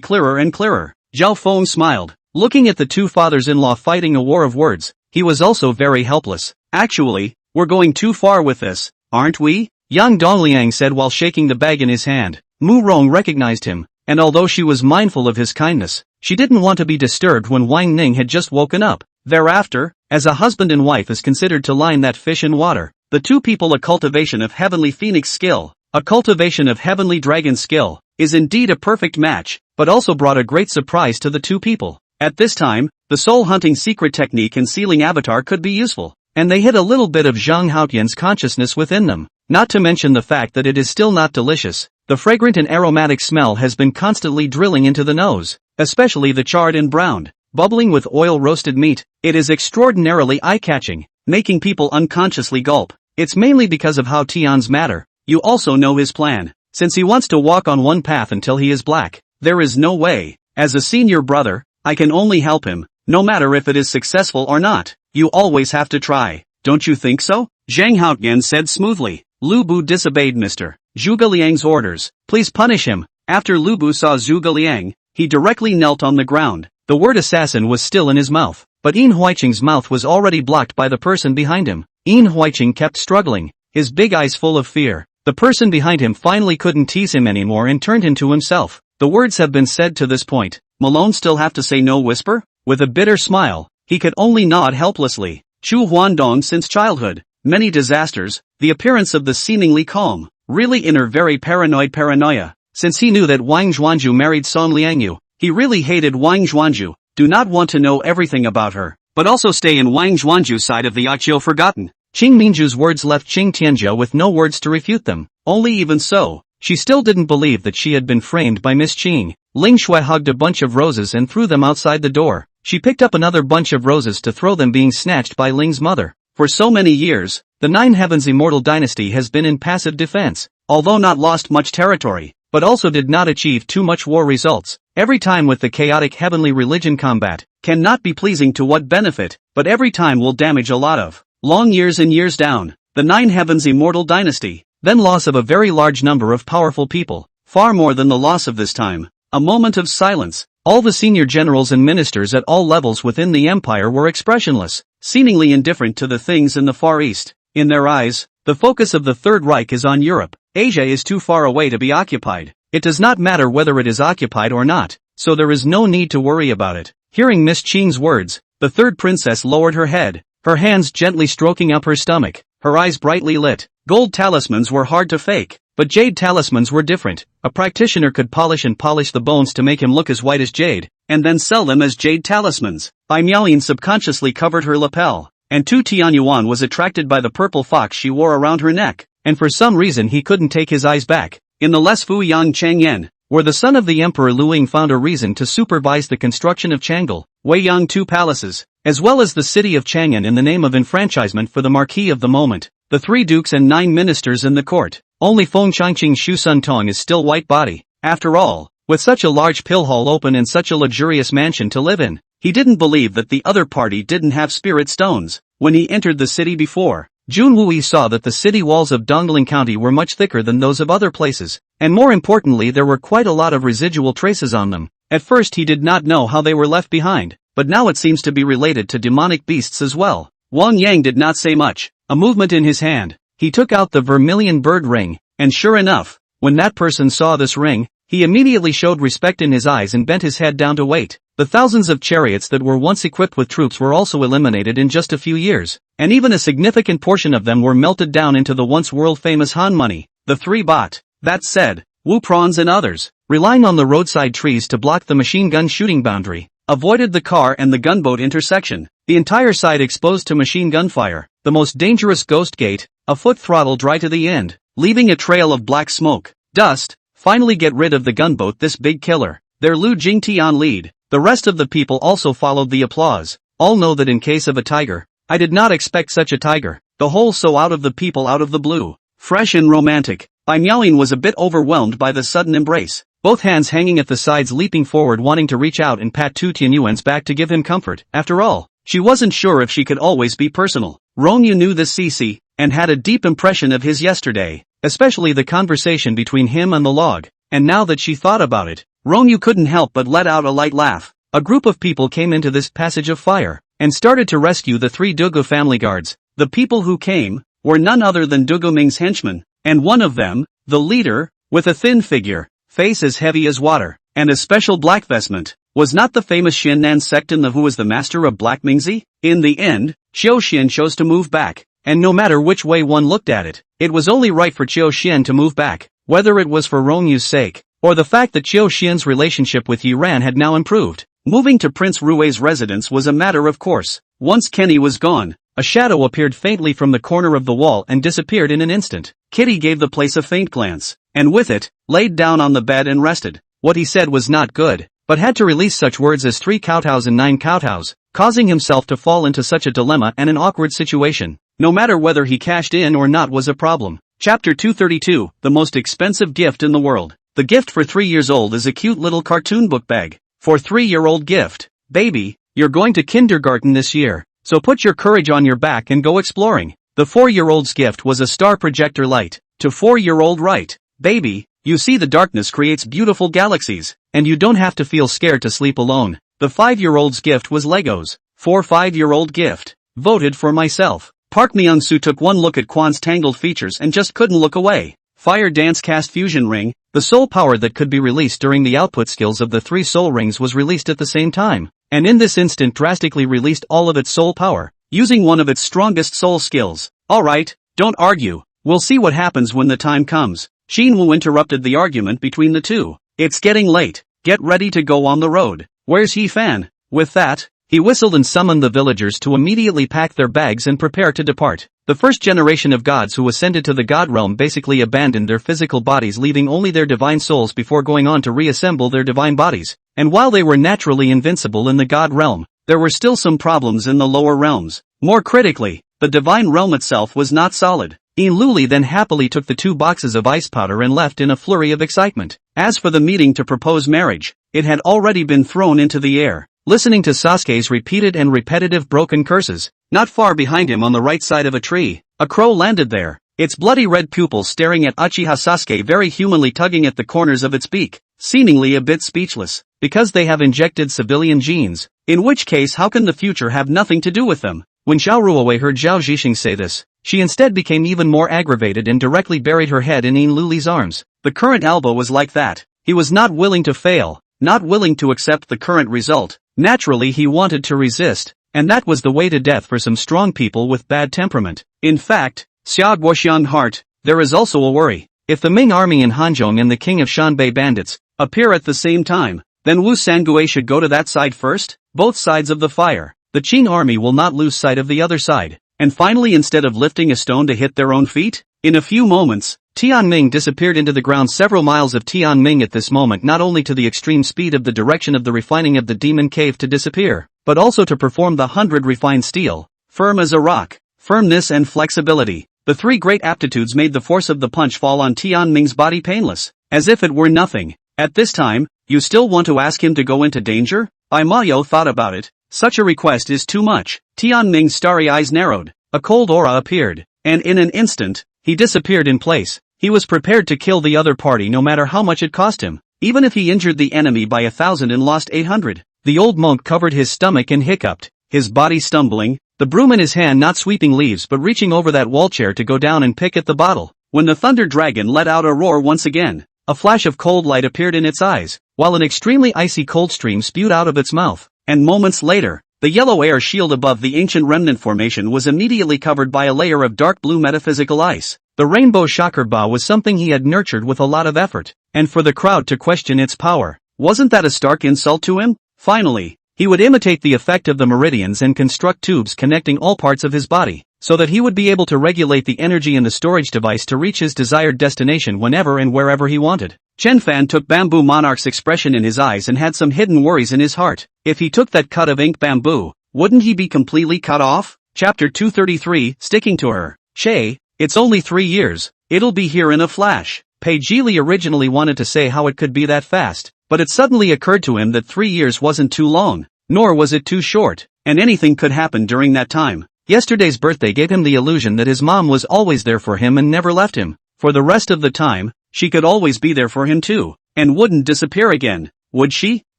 clearer and clearer. Zhao Feng smiled, looking at the 2 fathers-in-law fighting a war of words. He was also very helpless. Actually, we're going too far with this, aren't we? Yang Dongliang said while shaking the bag in his hand. Mu Rong recognized him, and although she was mindful of his kindness, she didn't want to be disturbed when Wang Ning had just woken up. Thereafter, as a husband and wife is considered to line that fish in water, the 2 people a cultivation of heavenly phoenix skill, a cultivation of heavenly dragon skill, is indeed a perfect match, but also brought a great surprise to the 2 people. At this time, the soul-hunting secret technique and sealing avatar could be useful, and they hid a little bit of Zhang Haotian's consciousness within them, not to mention the fact that it is still not delicious. The fragrant and aromatic smell has been constantly drilling into the nose, especially the charred and browned, bubbling with oil roasted meat. It is extraordinarily eye-catching, making people unconsciously gulp. It's mainly because of how Tian's matter. You also know his plan. Since he wants to walk on one path until he is black, there is no way. As a senior brother, I can only help him, no matter if it is successful or not. You always have to try, don't you think so? Zhang Haotian said smoothly. Lu Bu disobeyed Mr. Zhuge Liang's orders. Please punish him. After Lu Bu saw Zhuge Liang, he directly knelt on the ground. The word assassin was still in his mouth, but Yin Huiqing's mouth was already blocked by the person behind him. Yin Huiqing kept struggling, his big eyes full of fear. The person behind him finally couldn't tease him anymore and turned into himself. The words have been said to this point. Malone still have to say no whisper? With a bitter smile, he could only nod helplessly. Chu Huandong since childhood. many disasters, the appearance of the seemingly calm, really inner very paranoid paranoia. Since he knew that Wang Zhuanju married Song Liangyu, he really hated Wang Zhuanju, do not want to know everything about her, but also stay in Wang Zhuanju's side of the Yaqiu forgotten. Qing Mingzhu's words left Qing Tianzhou with no words to refute them. Only even so, she still didn't believe that she had been framed by Miss Qing. Ling Shui hugged a bunch of roses and threw them outside the door. She picked up another bunch of roses to throw them, being snatched by Ling's mother. For so many years, the Nine Heavens Immortal Dynasty has been in passive defense, although not lost much territory, but also did not achieve too much war results. Every time with the chaotic heavenly religion combat, can not be pleasing to what benefit, but every time will damage a lot of. Long years and years down, the Nine Heavens Immortal Dynasty, then loss of a very large number of powerful people, far more than the loss of this time. A moment of silence. All the senior generals and ministers at all levels within the empire were expressionless, seemingly indifferent to the things in the Far East. In their eyes, the focus of the Third Reich is on Europe. Asia is too far away to be occupied. It does not matter whether it is occupied or not, so there is no need to worry about it. Hearing Miss Qing's words, the third princess lowered her head, her hands gently stroking up her stomach, her eyes brightly lit. Gold talismans were hard to fake, but jade talismans were different. A practitioner could polish the bones to make him look as white as jade, and then sell them as jade talismans. Bai Miaoyin subconsciously covered her lapel, and Tu Tianyuan was attracted by the purple fox she wore around her neck, and for some reason he couldn't take his eyes back. In the less Fuyang Changyan, where the son of the Emperor Luing found a reason to supervise the construction of Chang'an, Weiyang two palaces, as well as the city of Chang'an in the name of enfranchisement for the marquis of the moment, the 3 dukes and 9 ministers in the court. Only Feng Changqing Shu Sun Tong is still white body. After all, with such a large pill hall open and such a luxurious mansion to live in, he didn't believe that the other party didn't have spirit stones. When he entered the city before, Jun Wui saw that the city walls of Dongling County were much thicker than those of other places, and more importantly there were quite a lot of residual traces on them. At first he did not know how they were left behind, but now it seems to be related to demonic beasts as well. Wang Yang did not say much. A movement in his hand, he took out the vermilion bird ring, and sure enough, when that person saw this ring, he immediately showed respect in his eyes and bent his head down to wait. The thousands of chariots that were once equipped with troops were also eliminated in just a few years, and even a significant portion of them were melted down into the once world-famous Han money. The 3 bought. That said, Wu Prawns and others, relying on the roadside trees to block the machine gun shooting boundary, avoided the car and the gunboat intersection, the entire side exposed to machine gun fire, the most dangerous ghost gate, a foot throttle dry to the end, leaving a trail of black smoke, dust. Finally get rid of the gunboat, this big killer. Their Lu Jingtian lead. The rest of the people also followed the applause. All know that in case of a tiger, I did not expect such a tiger. The whole so out of the people out of the blue. Fresh and romantic. Bai Miaoyin was a bit overwhelmed by the sudden embrace. Both hands hanging at the sides, leaping forward, wanting to reach out and pat Tu Tianyuan's back to give him comfort. After all, she wasn't sure if she could always be personal. Rongyu knew this CC, and had a deep impression of his yesterday, especially the conversation between him and the log, and now that she thought about it, Rongyu couldn't help but let out a light laugh. A group of people came into this passage of fire, and started to rescue the 3 Dugu family guards. The people who came, were none other than Dugu Ming's henchmen, and one of them, the leader, with a thin figure, face as heavy as water, and a special black vestment, was not the famous Xinnan Secton who was the master of Black Mingzi? In the end, Qiu Xian chose to move back, and no matter which way one looked at it, it was only right for Qiu Xian to move back, whether it was for Rongyu's sake, or the fact that Qiu Xian's relationship with Yiran had now improved. Moving to Prince Rui's residence was a matter of course. Once Kenny was gone, a shadow appeared faintly from the corner of the wall and disappeared in an instant. Kitty gave the place a faint glance, and with it, laid down on the bed and rested. What he said was not good, but had to release such words as 3 kowtows and 9 kowtows, causing himself to fall into such a dilemma and an awkward situation. No matter whether he cashed in or not was a problem. Chapter 232, the most expensive gift in the world. The gift for 3 years old is a cute little cartoon book bag. For 3-year-old gift, baby, you're going to kindergarten this year, so put your courage on your back and go exploring. The 4-year-old's gift was a star projector light. To 4-year-old, right, baby, you see the darkness creates beautiful galaxies, and you don't have to feel scared to sleep alone. The 5-year-old's gift was Legos. For 5-year-old gift, voted for myself. Park Myung-soo took one look at Kwan's tangled features and just couldn't look away. Fire Dance Cast Fusion Ring, the soul power that could be released during the output skills of the 3 soul rings was released at the same time, and in this instant drastically released all of its soul power, using one of its strongest soul skills. Alright, don't argue. We'll see what happens when the time comes. Xinwu interrupted the argument between the two. It's getting late. Get ready to go on the road. Where's He Fan? With that, he whistled and summoned the villagers to immediately pack their bags and prepare to depart. The first generation of gods who ascended to the god realm basically abandoned their physical bodies, leaving only their divine souls before going on to reassemble their divine bodies. And while they were naturally invincible in the god realm, there were still some problems in the lower realms. More critically, the divine realm itself was not solid. Luli then happily took the 2 boxes of ice powder and left in a flurry of excitement. As for the meeting to propose marriage, it had already been thrown into the air. Listening to Sasuke's repeated and repetitive broken curses, not far behind him on the right side of a tree, a crow landed there, its bloody red pupils staring at Uchiha Sasuke, very humanly tugging at the corners of its beak, seemingly a bit speechless, because they have injected civilian genes, in which case how can the future have nothing to do with them? When Xiao Ruowei heard Zhao Zhixing say this, she instead became even more aggravated and directly buried her head in Luli's arms. The current Alba was like that. He was not willing to fail, not willing to accept the current result. Naturally he wanted to resist, and that was the way to death for some strong people with bad temperament. In fact, Xia Guoxiang heart, there is also a worry. If the Ming army in Hanzhong and the king of Shanbei bandits appear at the same time, then Wu Sangui should go to that side first, both sides of the fire. The Qing army will not lose sight of the other side. And finally, instead of lifting a stone to hit their own feet, in a few moments, Tianming disappeared into the ground. Several miles of Tianming at this moment, not only to the extreme speed of the direction of the refining of the demon cave to disappear, but also to perform the 100 refined steel, firm as a rock, firmness and flexibility. The 3 great aptitudes made the force of the punch fall on Tianming's body painless, as if it were nothing. At this time, you still want to ask him to go into danger? Mayo thought about it. Such a request is too much. Tianming's starry eyes narrowed, a cold aura appeared, and in an instant, he disappeared in place. He was prepared to kill the other party no matter how much it cost him, even if he injured the enemy by 1,000 and lost 800. The old monk covered his stomach and hiccuped, his body stumbling, the broom in his hand not sweeping leaves but reaching over that wall chair to go down and pick at the bottle. When the thunder dragon let out a roar once again, a flash of cold light appeared in its eyes, while an extremely icy cold stream spewed out of its mouth. And moments later, the yellow air shield above the ancient remnant formation was immediately covered by a layer of dark blue metaphysical ice. The rainbow Shakurba was something he had nurtured with a lot of effort, and for the crowd to question its power, wasn't that a stark insult to him? Finally, he would imitate the effect of the meridians and construct tubes connecting all parts of his body, so that he would be able to regulate the energy in the storage device to reach his desired destination whenever and wherever he wanted. Chen Fan took Bamboo Monarch's expression in his eyes and had some hidden worries in his heart. If he took that cut of ink bamboo, wouldn't he be completely cut off? Chapter 233, Sticking to Her. Shay, it's only 3 years. It'll be here in a flash. Pei Jili originally wanted to say how it could be that fast, but it suddenly occurred to him that 3 years wasn't too long, nor was it too short, and anything could happen during that time. Yesterday's birthday gave him the illusion that his mom was always there for him and never left him. For the rest of the time, she could always be there for him too, and wouldn't disappear again, would she?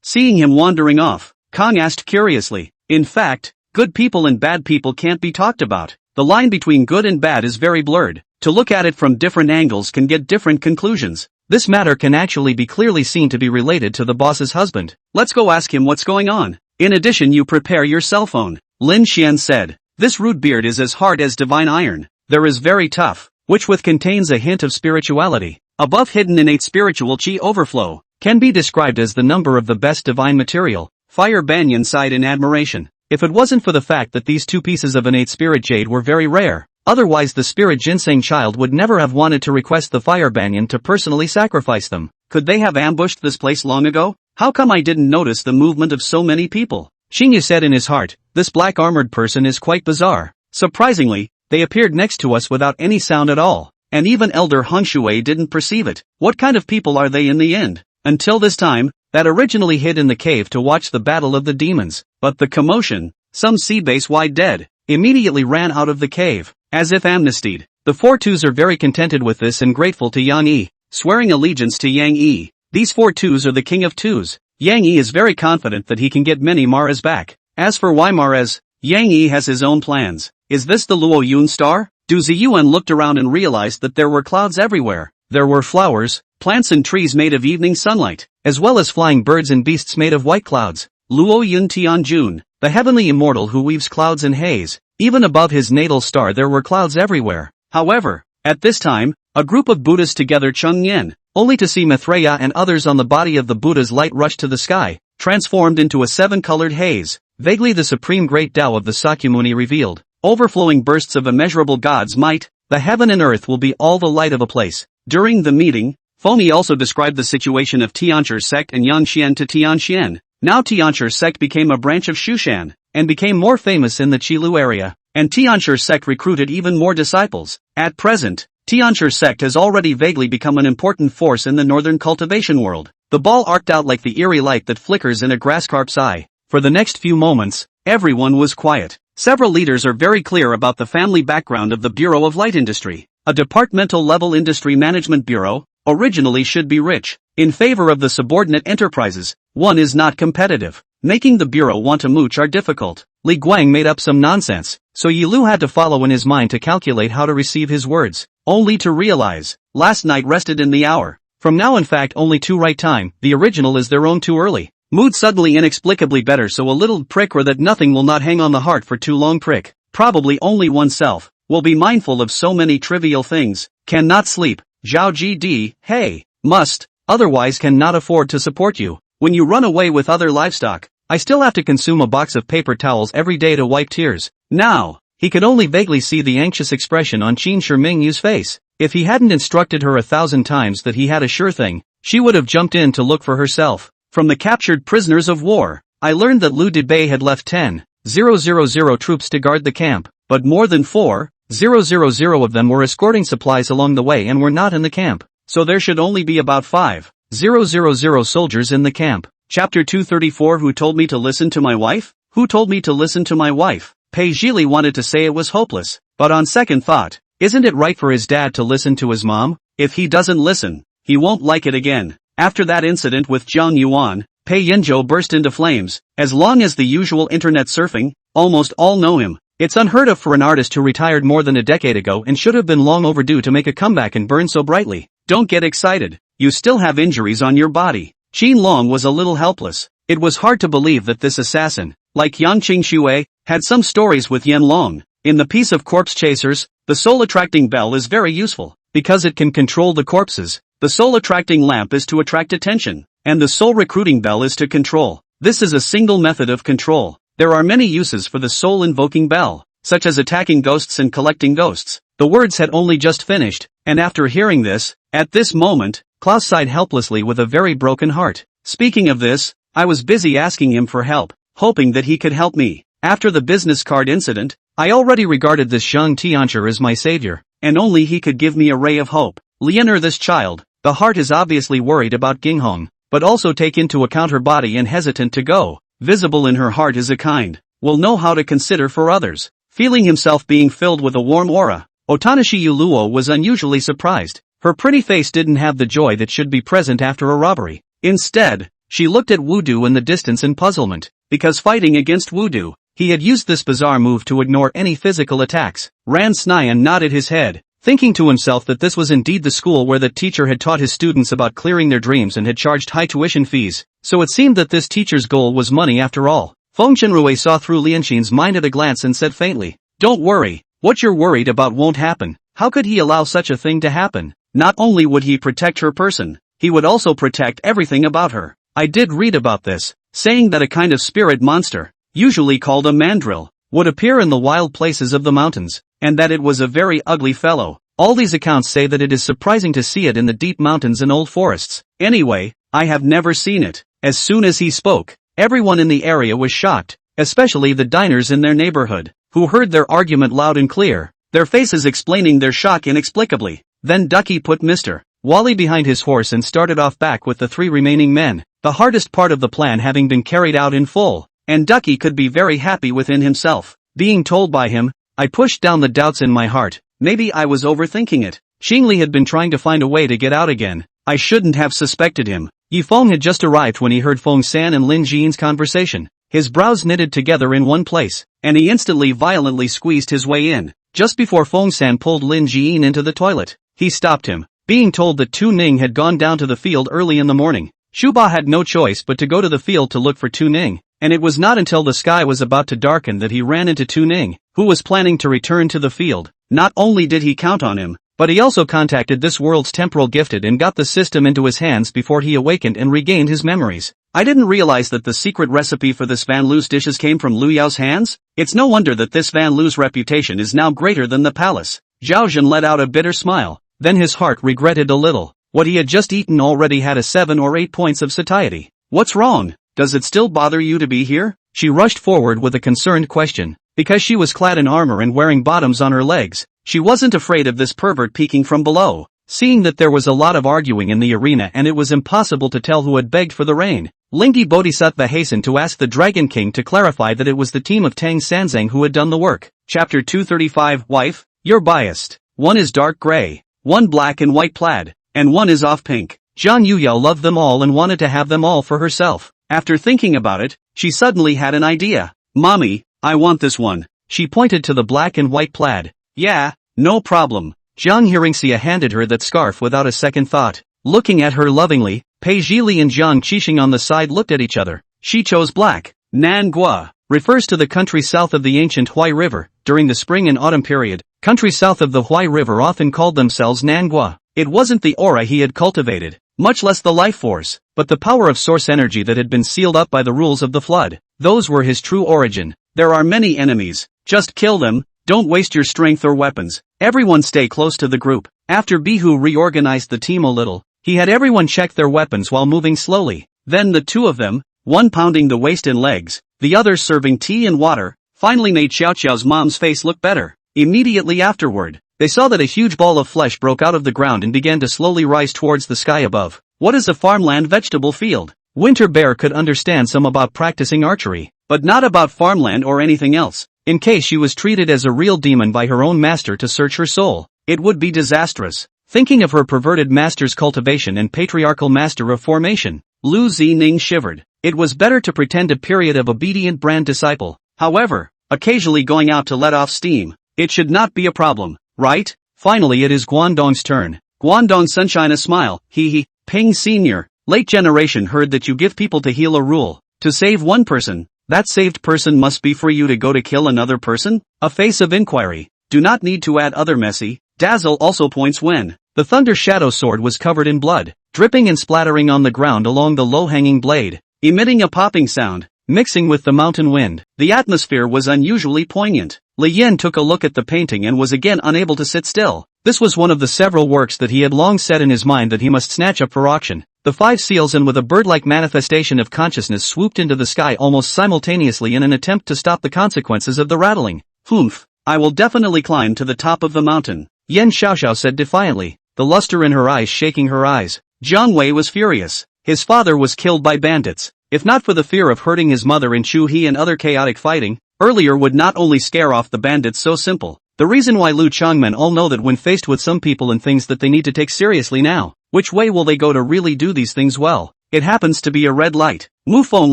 Seeing him wandering off, Kong asked curiously. In fact, good people and bad people can't be talked about. The line between good and bad is very blurred. To look at it from different angles can get different conclusions. This matter can actually be clearly seen to be related to the boss's husband. Let's go ask him what's going on. In addition, you prepare your cell phone. Lin Xian said. This root beard is as hard as divine iron. There is very tough, which with contains a hint of spirituality. Above hidden innate spiritual chi overflow, can be described as the number of the best divine material. Fire Banyan sighed in admiration. If it wasn't for the fact that these 2 pieces of innate spirit jade were very rare, otherwise the spirit ginseng child would never have wanted to request the Fire Banyan to personally sacrifice them. Could they have ambushed this place long ago? How come I didn't notice the movement of so many people? Xingyu said in his heart, this black armored person is quite bizarre. Surprisingly, they appeared next to us without any sound at all. And even Elder Hong Shui didn't perceive it. What kind of people are they in the end? Until this time, that originally hid in the cave to watch the battle of the demons. But the commotion, some sea base wide dead, immediately ran out of the cave, as if amnestied. The 4 twos are very contented with this and grateful to Yang Yi, swearing allegiance to Yang Yi. These 4 twos are the king of twos. Yang Yi is very confident that he can get many Maras back. As for why Maras, Yang Yi has his own plans. Is this the Luo Yun star? Du Ziyuan looked around and realized that there were clouds everywhere. There were flowers, plants and trees made of evening sunlight, as well as flying birds and beasts made of white clouds. Luo Yun Tianjun, the heavenly immortal who weaves clouds and haze. Even above his natal star there were clouds everywhere. However, at this time, a group of Buddhas together Chung Yen, only to see Maitreya and others on the body of the Buddha's light rush to the sky, transformed into a seven-colored haze, vaguely the supreme great Tao of the Sakyamuni revealed, overflowing bursts of immeasurable God's might. The heaven and earth will be all the light of a place. During the meeting, Fengmi also described the situation of Tianzhu's sect and Yangxian to Tianxian. Now Tianzhu's sect became a branch of Shushan, and became more famous in the Qilu area, and Tianzhu's sect recruited even more disciples. At present, Tianzhu's sect has already vaguely become an important force in the northern cultivation world. The ball arced out like the eerie light that flickers in a grasscarp's eye. For the next few moments, everyone was quiet. Several leaders are very clear about the family background of the Bureau of Light Industry. A departmental-level industry management bureau, originally should be rich. In favor of the subordinate enterprises, one is not competitive. Making the bureau want to mooch are difficult. Li Guang made up some nonsense, so Yi Lu had to follow in his mind to calculate how to receive his words, only to realize, last night rested in the hour. From now in fact only two right time, the original is their own too early. Mood suddenly inexplicably better so a little prick or that nothing will not hang on the heart for too long prick. Probably only oneself, will be mindful of so many trivial things, cannot sleep, Zhao GD, hey, must, otherwise cannot afford to support you. When you run away with other livestock, I still have to consume a box of paper towels every day to wipe tears. Now, he could only vaguely see the anxious expression on Qin Shimingyu's face. If he hadn't instructed her 1,000 times that he had a sure thing, she would have jumped in to look for herself. From the captured prisoners of war, I learned that Liu Debei had left 10,000 troops to guard the camp, but more than 4,000 of them were escorting supplies along the way and were not in the camp, so there should only be about 5,000 soldiers in the camp. Chapter 234 Who told me to listen to my wife? Who told me to listen to my wife? Pei Zhili wanted to say it was hopeless, but on second thought, isn't it right for his dad to listen to his mom? If he doesn't listen, he won't like it again. After that incident with Jiang Yuan, Pei Yanzhou burst into flames. As long as the usual internet surfing, almost all know him. It's unheard of for an artist who retired more than a decade ago and should have been long overdue to make a comeback and burn so brightly. Don't get excited, you still have injuries on your body. Qin Long was a little helpless. It was hard to believe that this assassin, like Yang Qingxue, had some stories with Yan Long. In the piece of Corpse Chasers, the soul-attracting bell is very useful, because it can control the corpses. The soul-attracting lamp is to attract attention, and the soul-recruiting bell is to control. This is a single method of control. There are many uses for the soul-invoking bell, such as attacking ghosts and collecting ghosts. The words had only just finished, and after hearing this, at this moment, Klaus sighed helplessly with a very broken heart. Speaking of this, I was busy asking him for help, hoping that he could help me. After the business card incident, I already regarded this Shang Tianzhu as my savior, and only he could give me a ray of hope. Lianer, this child, the heart is obviously worried about Ginghong, but also take into account her body and hesitant to go. Visible in her heart is a kind, will know how to consider for others. Feeling himself being filled with a warm aura, Otanashi Yuluo was unusually surprised. Her pretty face didn't have the joy that should be present after a robbery. Instead, she looked at Wudu in the distance in puzzlement, because fighting against Wudu, he had used this bizarre move to ignore any physical attacks. Ran Snyan nodded his head, thinking to himself that this was indeed the school where the teacher had taught his students about clearing their dreams and had charged high tuition fees, so it seemed that this teacher's goal was money after all. Feng Chenrui saw through Lianxin's mind at a glance and said faintly, "Don't worry, what you're worried about won't happen." How could he allow such a thing to happen? Not only would he protect her person, he would also protect everything about her. I did read about this, saying that a kind of spirit monster, usually called a mandrill, would appear in the wild places of the mountains, and that it was a very ugly fellow. All these accounts say that it is surprising to see it in the deep mountains and old forests. Anyway, I have never seen it. As soon as he spoke, everyone in the area was shocked, especially the diners in their neighborhood, who heard their argument loud and clear, their faces explaining their shock inexplicably. Then Ducky put Mr. Wally behind his horse and started off back with the three remaining men, the hardest part of the plan having been carried out in full, and Ducky could be very happy within himself. Being told by him, I pushed down the doubts in my heart. Maybe I was overthinking it. Xingli had been trying to find a way to get out again. I shouldn't have suspected him. Yifeng had just arrived when he heard Feng San and Lin Jian's conversation. His brows knitted together in one place, and he instantly violently squeezed his way in. Just before Feng San pulled Lin Jian into the toilet, he stopped him, being told that Tu Ning had gone down to the field early in the morning. Shuba had no choice but to go to the field to look for Tu Ning, and it was not until the sky was about to darken that he ran into Tu Ning, who was planning to return to the field. Not only did he count on him, but he also contacted this world's temporal gifted and got the system into his hands before he awakened and regained his memories. I didn't realize that the secret recipe for this Van Lu's dishes came from Lu Yao's hands? It's no wonder that this Van Lu's reputation is now greater than the palace. Zhao Zhen let out a bitter smile, then his heart regretted a little. What he had just eaten already had a 7 or 8 points of satiety. What's wrong? Does it still bother you to be here? She rushed forward with a concerned question. Because she was clad in armor and wearing bottoms on her legs, she wasn't afraid of this pervert peeking from below. Seeing that there was a lot of arguing in the arena and it was impossible to tell who had begged for the rain, Lingyi Bodhisattva hastened to ask the Dragon King to clarify that it was the team of Tang Sanzang who had done the work. Chapter 235. Wife, you're biased. One is dark gray, one black and white plaid, and one is off pink. Zhang Yuyao loved them all and wanted to have them all for herself. After thinking about it, she suddenly had an idea. Mommy, I want this one. She pointed to the black and white plaid. Yeah, no problem. Jiang Hearingxia handed her that scarf without a second thought. Looking at her lovingly, Pei Zhili and Jiang Qixing on the side looked at each other. She chose black. Nangua refers to the country south of the ancient Huai River. During the spring and autumn period, countries south of the Huai River often called themselves Nangua. It wasn't the aura he had cultivated, much less the life force, but the power of source energy that had been sealed up by the rules of the flood. Those were his true origin. There are many enemies. Just kill them. Don't waste your strength or weapons. Everyone stay close to the group. After Bihu reorganized the team a little, he had everyone check their weapons while moving slowly. Then the two of them, one pounding the waist and legs, the other serving tea and water, finally made Xiao Qiao's mom's face look better. Immediately afterward, they saw that a huge ball of flesh broke out of the ground and began to slowly rise towards the sky above. What is a farmland vegetable field? Winter Bear could understand some about practicing archery, but not about farmland or anything else. In case she was treated as a real demon by her own master to search her soul, it would be disastrous. Thinking of her perverted master's cultivation and patriarchal master of formation, Lu Zining shivered. It was better to pretend a period of obedient brand disciple. However, occasionally going out to let off steam, it should not be a problem, right? Finally it is Guangdong's turn. Guangdong Sunshine a smile, hee. Ping Senior, late generation heard that you give people to heal a rule, to save one person. That saved person must be for you to go to kill another person? A face of inquiry. Do not need to add other messy. Dazzle also points when the Thunder Shadow Sword was covered in blood, dripping and splattering on the ground along the low-hanging blade, emitting a popping sound, mixing with the mountain wind. The atmosphere was unusually poignant. Li Yin took a look at the painting and was again unable to sit still. This was one of the several works that he had long set in his mind that he must snatch up for auction. The 5 seals and with a bird-like manifestation of consciousness swooped into the sky almost simultaneously in an attempt to stop the consequences of the rattling. Humph, I will definitely climb to the top of the mountain, Yan Xiaoxiao said defiantly, the luster in her eyes shaking her eyes. Jiang Wei was furious. His father was killed by bandits. If not for the fear of hurting his mother in Chu He and other chaotic fighting, earlier would not only scare off the bandits so simple. The reason why Lu Changmen all know that when faced with some people and things that they need to take seriously now, which way will they go to really do these things well? It happens to be a red light. Mu Feng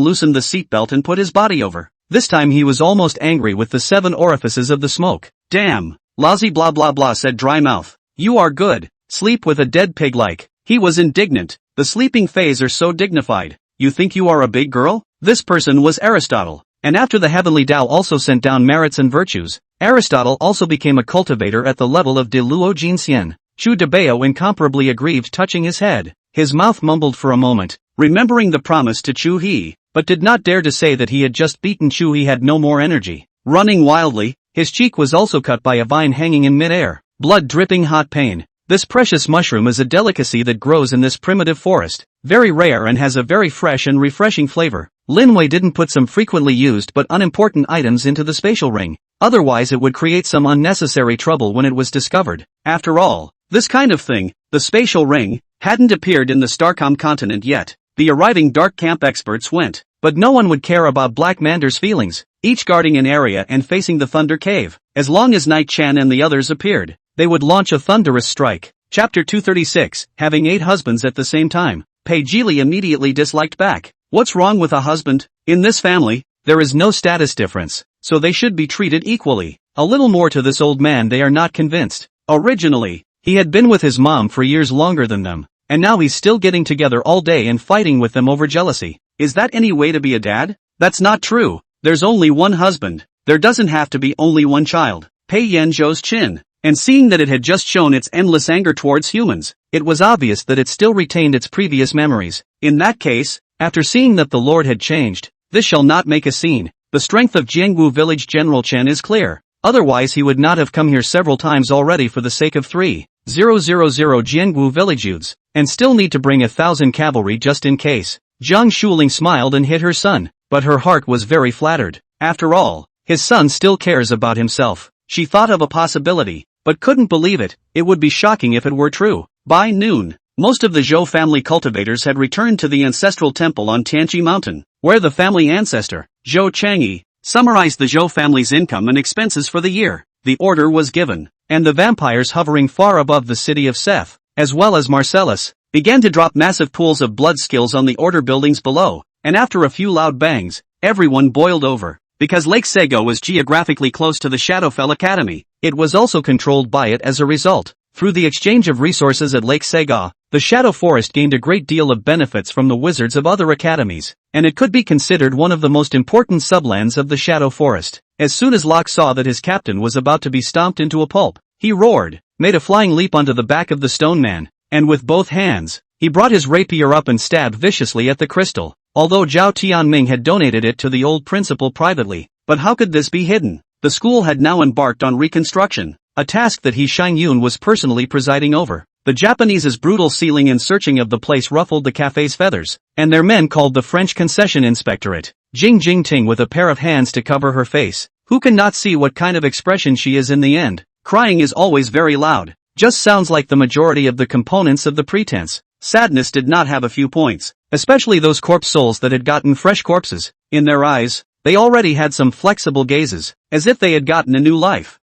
loosened the seatbelt and put his body over. This time he was almost angry with the 7 orifices of the smoke. Damn. Lousy blah blah blah said Dry Mouth. You are good. Sleep with a dead pig like. He was indignant. The sleeping phase are so dignified. You think you are a big girl? This person was Aristotle. And after the heavenly Tao also sent down merits and virtues, Aristotle also became a cultivator at the level of De Luo Jinxian. Chu Debao incomparably aggrieved touching his head. His mouth mumbled for a moment, remembering the promise to Chu He, but did not dare to say that he had just beaten Chu He had no more energy. Running wildly, his cheek was also cut by a vine hanging in midair, blood dripping hot pain. This precious mushroom is a delicacy that grows in this primitive forest, very rare and has a very fresh and refreshing flavor. Lin Wei didn't put some frequently used but unimportant items into the spatial ring, otherwise it would create some unnecessary trouble when it was discovered. After all, this kind of thing, the spatial ring, hadn't appeared in the Starcom continent yet. The arriving dark camp experts went, but no one would care about Black Mander's feelings, each guarding an area and facing the Thunder Cave. As long as Night Chan and the others appeared, they would launch a thunderous strike. Chapter 236, having 8 husbands at the same time. Pei Jili immediately disliked back. What's wrong with a husband? In this family, there is no status difference, so they should be treated equally. A little more to this old man, they are not convinced. Originally, he had been with his mom for years longer than them, and now he's still getting together all day and fighting with them over jealousy. Is that any way to be a dad? That's not true. There's only one husband. There doesn't have to be only one child. Pei Yanzhou's chin. And seeing that it had just shown its endless anger towards humans, it was obvious that it still retained its previous memories. In that case, after seeing that the Lord had changed, this shall not make a scene. The strength of Jiangwu Village General Chen is clear. Otherwise he would not have come here several times already for the sake of 3,000 Jiangwu village youths, and still need to bring 1,000 cavalry just in case. Jiang Shuling smiled and hit her son, but her heart was very flattered. After all, his son still cares about himself. She thought of a possibility, but couldn't believe it. It would be shocking if it were true. By noon, most of the Zhou family cultivators had returned to the ancestral temple on Tianqi Mountain, where the family ancestor, Zhou Changyi, summarized the Zhou family's income and expenses for the year. The order was given, and the vampires hovering far above the city of Seth, as well as Marcellus, began to drop massive pools of blood skills on the order buildings below, and after a few loud bangs, everyone boiled over. Because Lake Sego was geographically close to the Shadowfell Academy, it was also controlled by it as a result. Through the exchange of resources at Lake Sego, the Shadow Forest gained a great deal of benefits from the wizards of other academies, and it could be considered one of the most important sublands of the Shadow Forest. As soon as Locke saw that his captain was about to be stomped into a pulp, he roared, made a flying leap onto the back of the stone man, and with both hands, he brought his rapier up and stabbed viciously at the crystal. Although Zhao Tianming had donated it to the old principal privately, but how could this be hidden? The school had now embarked on reconstruction, a task that He Xiangyun was personally presiding over. The Japanese's brutal sealing and searching of the place ruffled the cafe's feathers, and their men called the French concession inspectorate. Jing Ting with a pair of hands to cover her face. Who can not see what kind of expression she is in the end? Crying is always very loud. Just sounds like the majority of the components of the pretense. Sadness did not have a few points, especially those corpse souls that had gotten fresh corpses. In their eyes, they already had some flexible gazes, as if they had gotten a new life.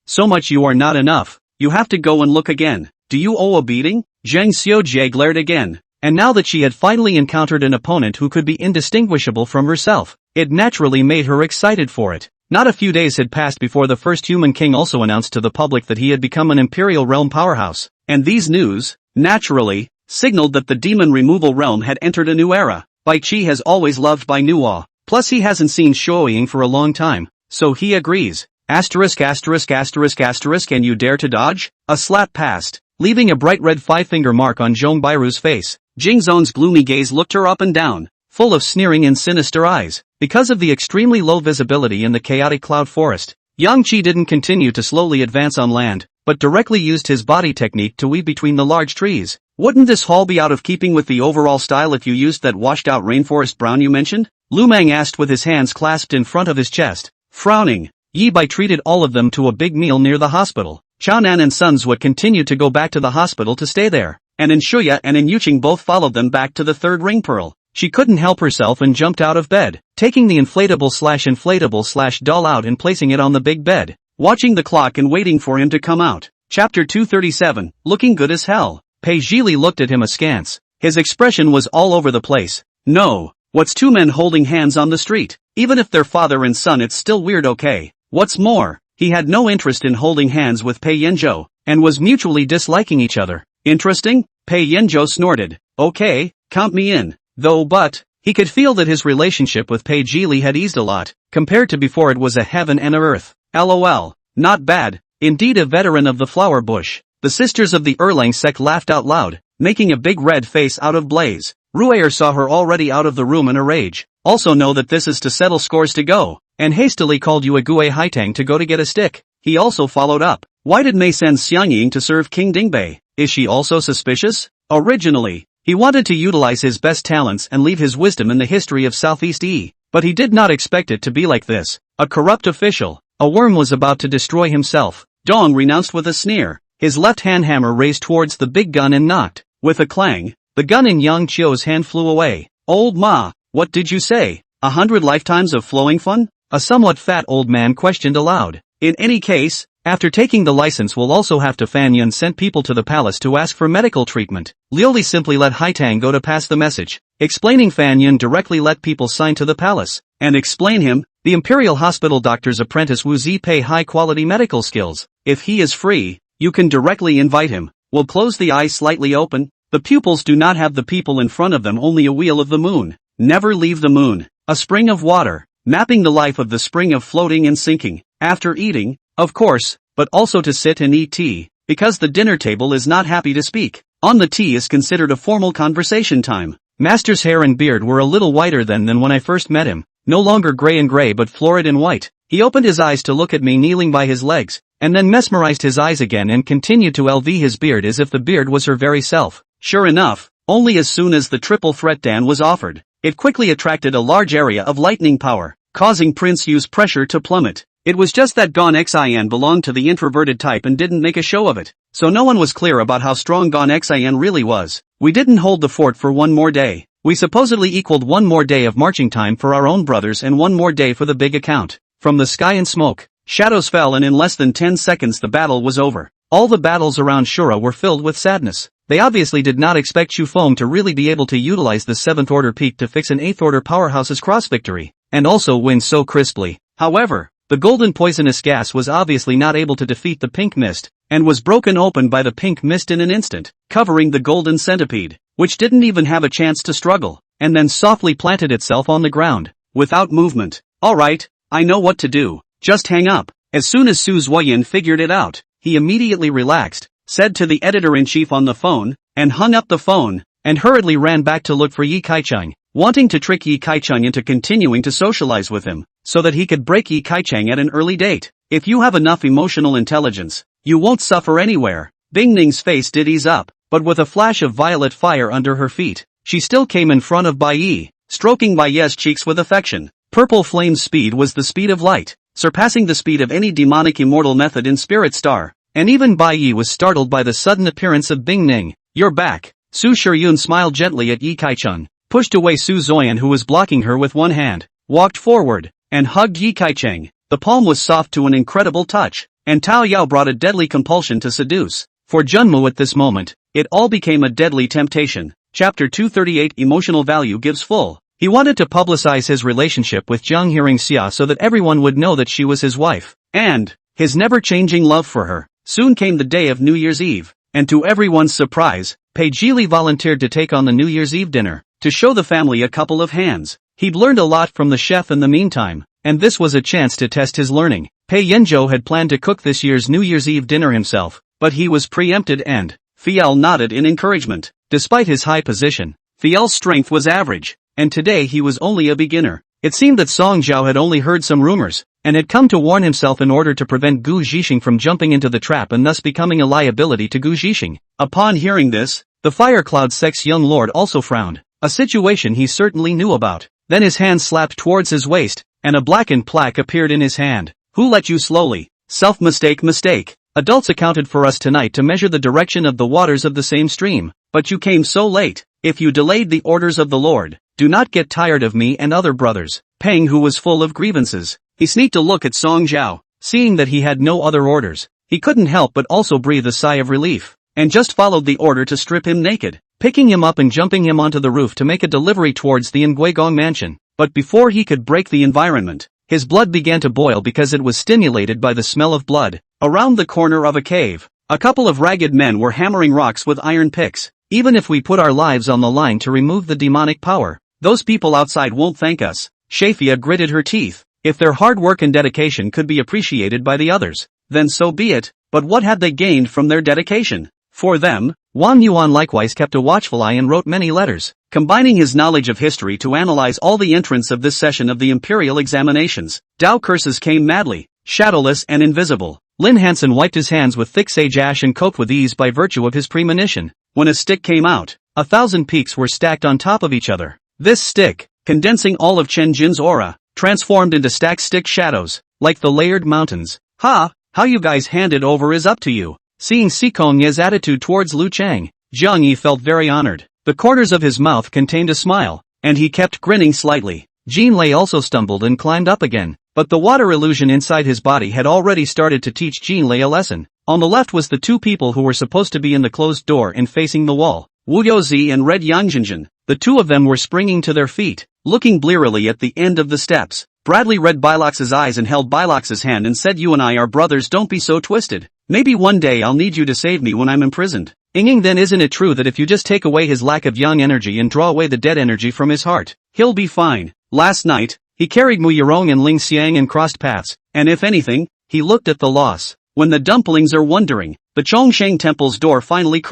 So much you are not enough. You have to go and look again. Do you owe a beating? Zhang Xiujie glared again. And now that she had finally encountered an opponent who could be indistinguishable from herself, it naturally made her excited for it. Not a few days had passed before the first human king also announced to the public that he had become an imperial realm powerhouse. And these news, naturally, signaled that the demon removal realm had entered a new era. Bai Qi has always loved Bai Nuo, plus he hasn't seen Shuoying for a long time, so he agrees. And you dare to dodge? A slap passed, leaving a bright red five-finger mark on Zhong Bairu's face. Jing Zon's gloomy gaze looked her up and down, full of sneering and sinister eyes. Because of the extremely low visibility in the chaotic cloud forest, Yang Qi didn't continue to slowly advance on land, but directly used his body technique to weave between the large trees. Wouldn't this haul be out of keeping with the overall style if you used that washed-out rainforest brown you mentioned? Lu Mang asked with his hands clasped in front of his chest. Frowning, Yi Bai treated all of them to a big meal near the hospital. Chaonan and Sons would continue to go back to the hospital to stay there, and In Shuya and In Yuqing both followed them back to the third ring pearl. She couldn't help herself and jumped out of bed, taking the inflatable doll out and placing it on the big bed, watching the clock and waiting for him to come out. Chapter 237, looking good as hell. Pei Zhili looked at him askance. His expression was all over the place. No, what's two men holding hands on the street? Even if they're father and son it's still weird, okay? What's more, he had no interest in holding hands with Pei Yanzhou, and was mutually disliking each other. Interesting? Pei Yanzhou snorted. Okay, count me in. Though but, he could feel that his relationship with Pei Zhili had eased a lot. Compared to before it was a heaven and a earth. LOL. Not bad. Indeed a veteran of the flower bush. The sisters of the Erlang sect laughed out loud, making a big red face out of Blaze. Ruayer saw her already out of the room in a rage. Also know that this is to settle scores to go, and hastily called Yue Haitang to go to get a stick. He also followed up. Why did Mei send Xiangying to serve King Dingbei? Is she also suspicious? Originally, he wanted to utilize his best talents and leave his wisdom in the history of Southeast E, but he did not expect it to be like this. A corrupt official, a worm was about to destroy himself. Dong renounced with a sneer, his left hand hammer raised towards the big gun and knocked. With a clang, the gun in Yang Chio's hand flew away. Old Ma, what did you say? 100 lifetimes of flowing fun? A somewhat fat old man questioned aloud. In any case, after taking the license we'll also have to. Fan Yun sent people to the palace to ask for medical treatment. Liuli simply let Haitang go to pass the message. Explaining Fan Yun directly let people sign to the palace. And explain him, the Imperial Hospital doctor's apprentice Wu Zi pay high quality medical skills. If he is free, you can directly invite him. We'll close the eyes slightly open. The pupils do not have the people in front of them, only a wheel of the moon. Never leave the moon. a spring of water, mapping the life of the spring of floating and sinking, after eating, of course, but also to sit and eat tea, because the dinner table is not happy to speak. On the tea is considered a formal conversation time. Master's hair and beard were a little whiter than when I first met him, no longer gray and gray but florid and white. He opened his eyes to look at me kneeling by his legs, and then mesmerized his eyes again and continued to LV his beard as if the beard was her very self. Sure enough, only as soon as the triple threat Dan was offered, it quickly attracted a large area of lightning power, causing Prince Yu's pressure to plummet. It was just that Gon Xian belonged to the introverted type and didn't make a show of it, so no one was clear about how strong Gon Xian really was. We didn't hold the fort for one more day. We supposedly equaled one more day of marching time for our own brothers and one more day for the big account. From the sky and smoke, shadows fell and in less than 10 seconds the battle was over. All the battles around Shura were filled with sadness. They obviously did not expect Xu Feng to really be able to utilize the 7th order peak to fix an 8th order powerhouse's cross victory, and also win so crisply. However, the golden poisonous gas was obviously not able to defeat the pink mist, and was broken open by the pink mist in an instant, covering the golden centipede, which didn't even have a chance to struggle, and then softly planted itself on the ground, without movement. Alright, I know what to do, just hang up. As soon as Su Zuoyan figured it out, he immediately relaxed, said to the editor-in-chief on the phone, and hung up the phone, and hurriedly ran back to look for Yi Kaicheng, wanting to trick Yi Kaicheng into continuing to socialize with him, so that he could break Yi Kaicheng at an early date. If you have enough emotional intelligence, you won't suffer anywhere. Bing Ning's face did ease up, but with a flash of violet fire under her feet, she still came in front of Bai Yi, stroking Bai Ye's cheeks with affection. Purple Flame's speed was the speed of light, surpassing the speed of any demonic immortal method in Spirit Star, and even Bai Yi was startled by the sudden appearance of Bing Ning. You're back. Su Shiryun smiled gently at Yi Kaicheng, pushed away Su Zuoyan who was blocking her with one hand, walked forward, and hugged Yi Kaicheng. The palm was soft to an incredible touch, and Tao Yao brought a deadly compulsion to seduce. For Junmo at this moment, it all became a deadly temptation. Chapter 238 Emotional Value Gives Full. He wanted to publicize his relationship with Jiang Hearingxia so that everyone would know that she was his wife, and his never-changing love for her. Soon came the day of New Year's Eve, and to everyone's surprise, Pei Jili volunteered to take on the New Year's Eve dinner, to show the family a couple of hands. He'd learned a lot from the chef in the meantime, and this was a chance to test his learning. Pei Yanzhou had planned to cook this year's New Year's Eve dinner himself, but he was preempted and Fiel nodded in encouragement. Despite his high position, Fiel's strength was average, and today he was only a beginner. It seemed that Song Zhao had only heard some rumors, and had come to warn himself in order to prevent Gu Zhixing from jumping into the trap and thus becoming a liability to Gu Zhixing. Upon hearing this, the Fire Cloud Sect's young lord also frowned, a situation he certainly knew about. Then his hand slapped towards his waist, and a blackened plaque appeared in his hand. Who let you slowly? Mistake. Adults accounted for us tonight to measure the direction of the waters of the same stream, but you came so late. If you delayed the orders of the Lord, do not get tired of me and other brothers. Peng, who was full of grievances, he sneaked a look at Song Zhao, seeing that he had no other orders. He couldn't help but also breathe a sigh of relief, and just followed the order to strip him naked, picking him up and jumping him onto the roof to make a delivery towards the Nguigong mansion. But before he could break the environment, his blood began to boil because it was stimulated by the smell of blood. Around the corner of a cave, a couple of ragged men were hammering rocks with iron picks. Even if we put our lives on the line to remove the demonic power, those people outside won't thank us. Shafia gritted her teeth. If their hard work and dedication could be appreciated by the others, then so be it, but what had they gained from their dedication? For them, Wang Yuan likewise kept a watchful eye and wrote many letters, combining his knowledge of history to analyze all the entrants of this session of the imperial examinations. Dao curses came madly, shadowless and invisible. Lin Hansen wiped his hands with thick sage ash and coped with ease by virtue of his premonition. When a stick came out, 1,000 peaks were stacked on top of each other. This stick, condensing all of Chen Jin's aura, transformed into stacked stick shadows, like the layered mountains. How you guys hand it over is up to you. Seeing Sikong Ye's attitude towards Lu Chang, Jiang Yi felt very honored. The corners of his mouth contained a smile, and he kept grinning slightly. Jean Lei also stumbled and climbed up again, but the water illusion inside his body had already started to teach Jean Lei a lesson. On the left was the two people who were supposed to be in the closed door and facing the wall, Wu Youzi and Red Yangjinjin. The two of them were springing to their feet, looking blearily at the end of the steps. Bradley read Bilox's eyes and held Bilox's hand and said, "You and I are brothers, don't be so twisted. Maybe one day I'll need you to save me when I'm imprisoned." Ying, then isn't it true that if you just take away his lack of yang energy and draw away the dead energy from his heart, he'll be fine? Last night, he carried Mu Yirong and Ling Xiang and crossed paths, and if anything, he looked at the loss. When the dumplings are wondering, the Chongsheng temple's door finally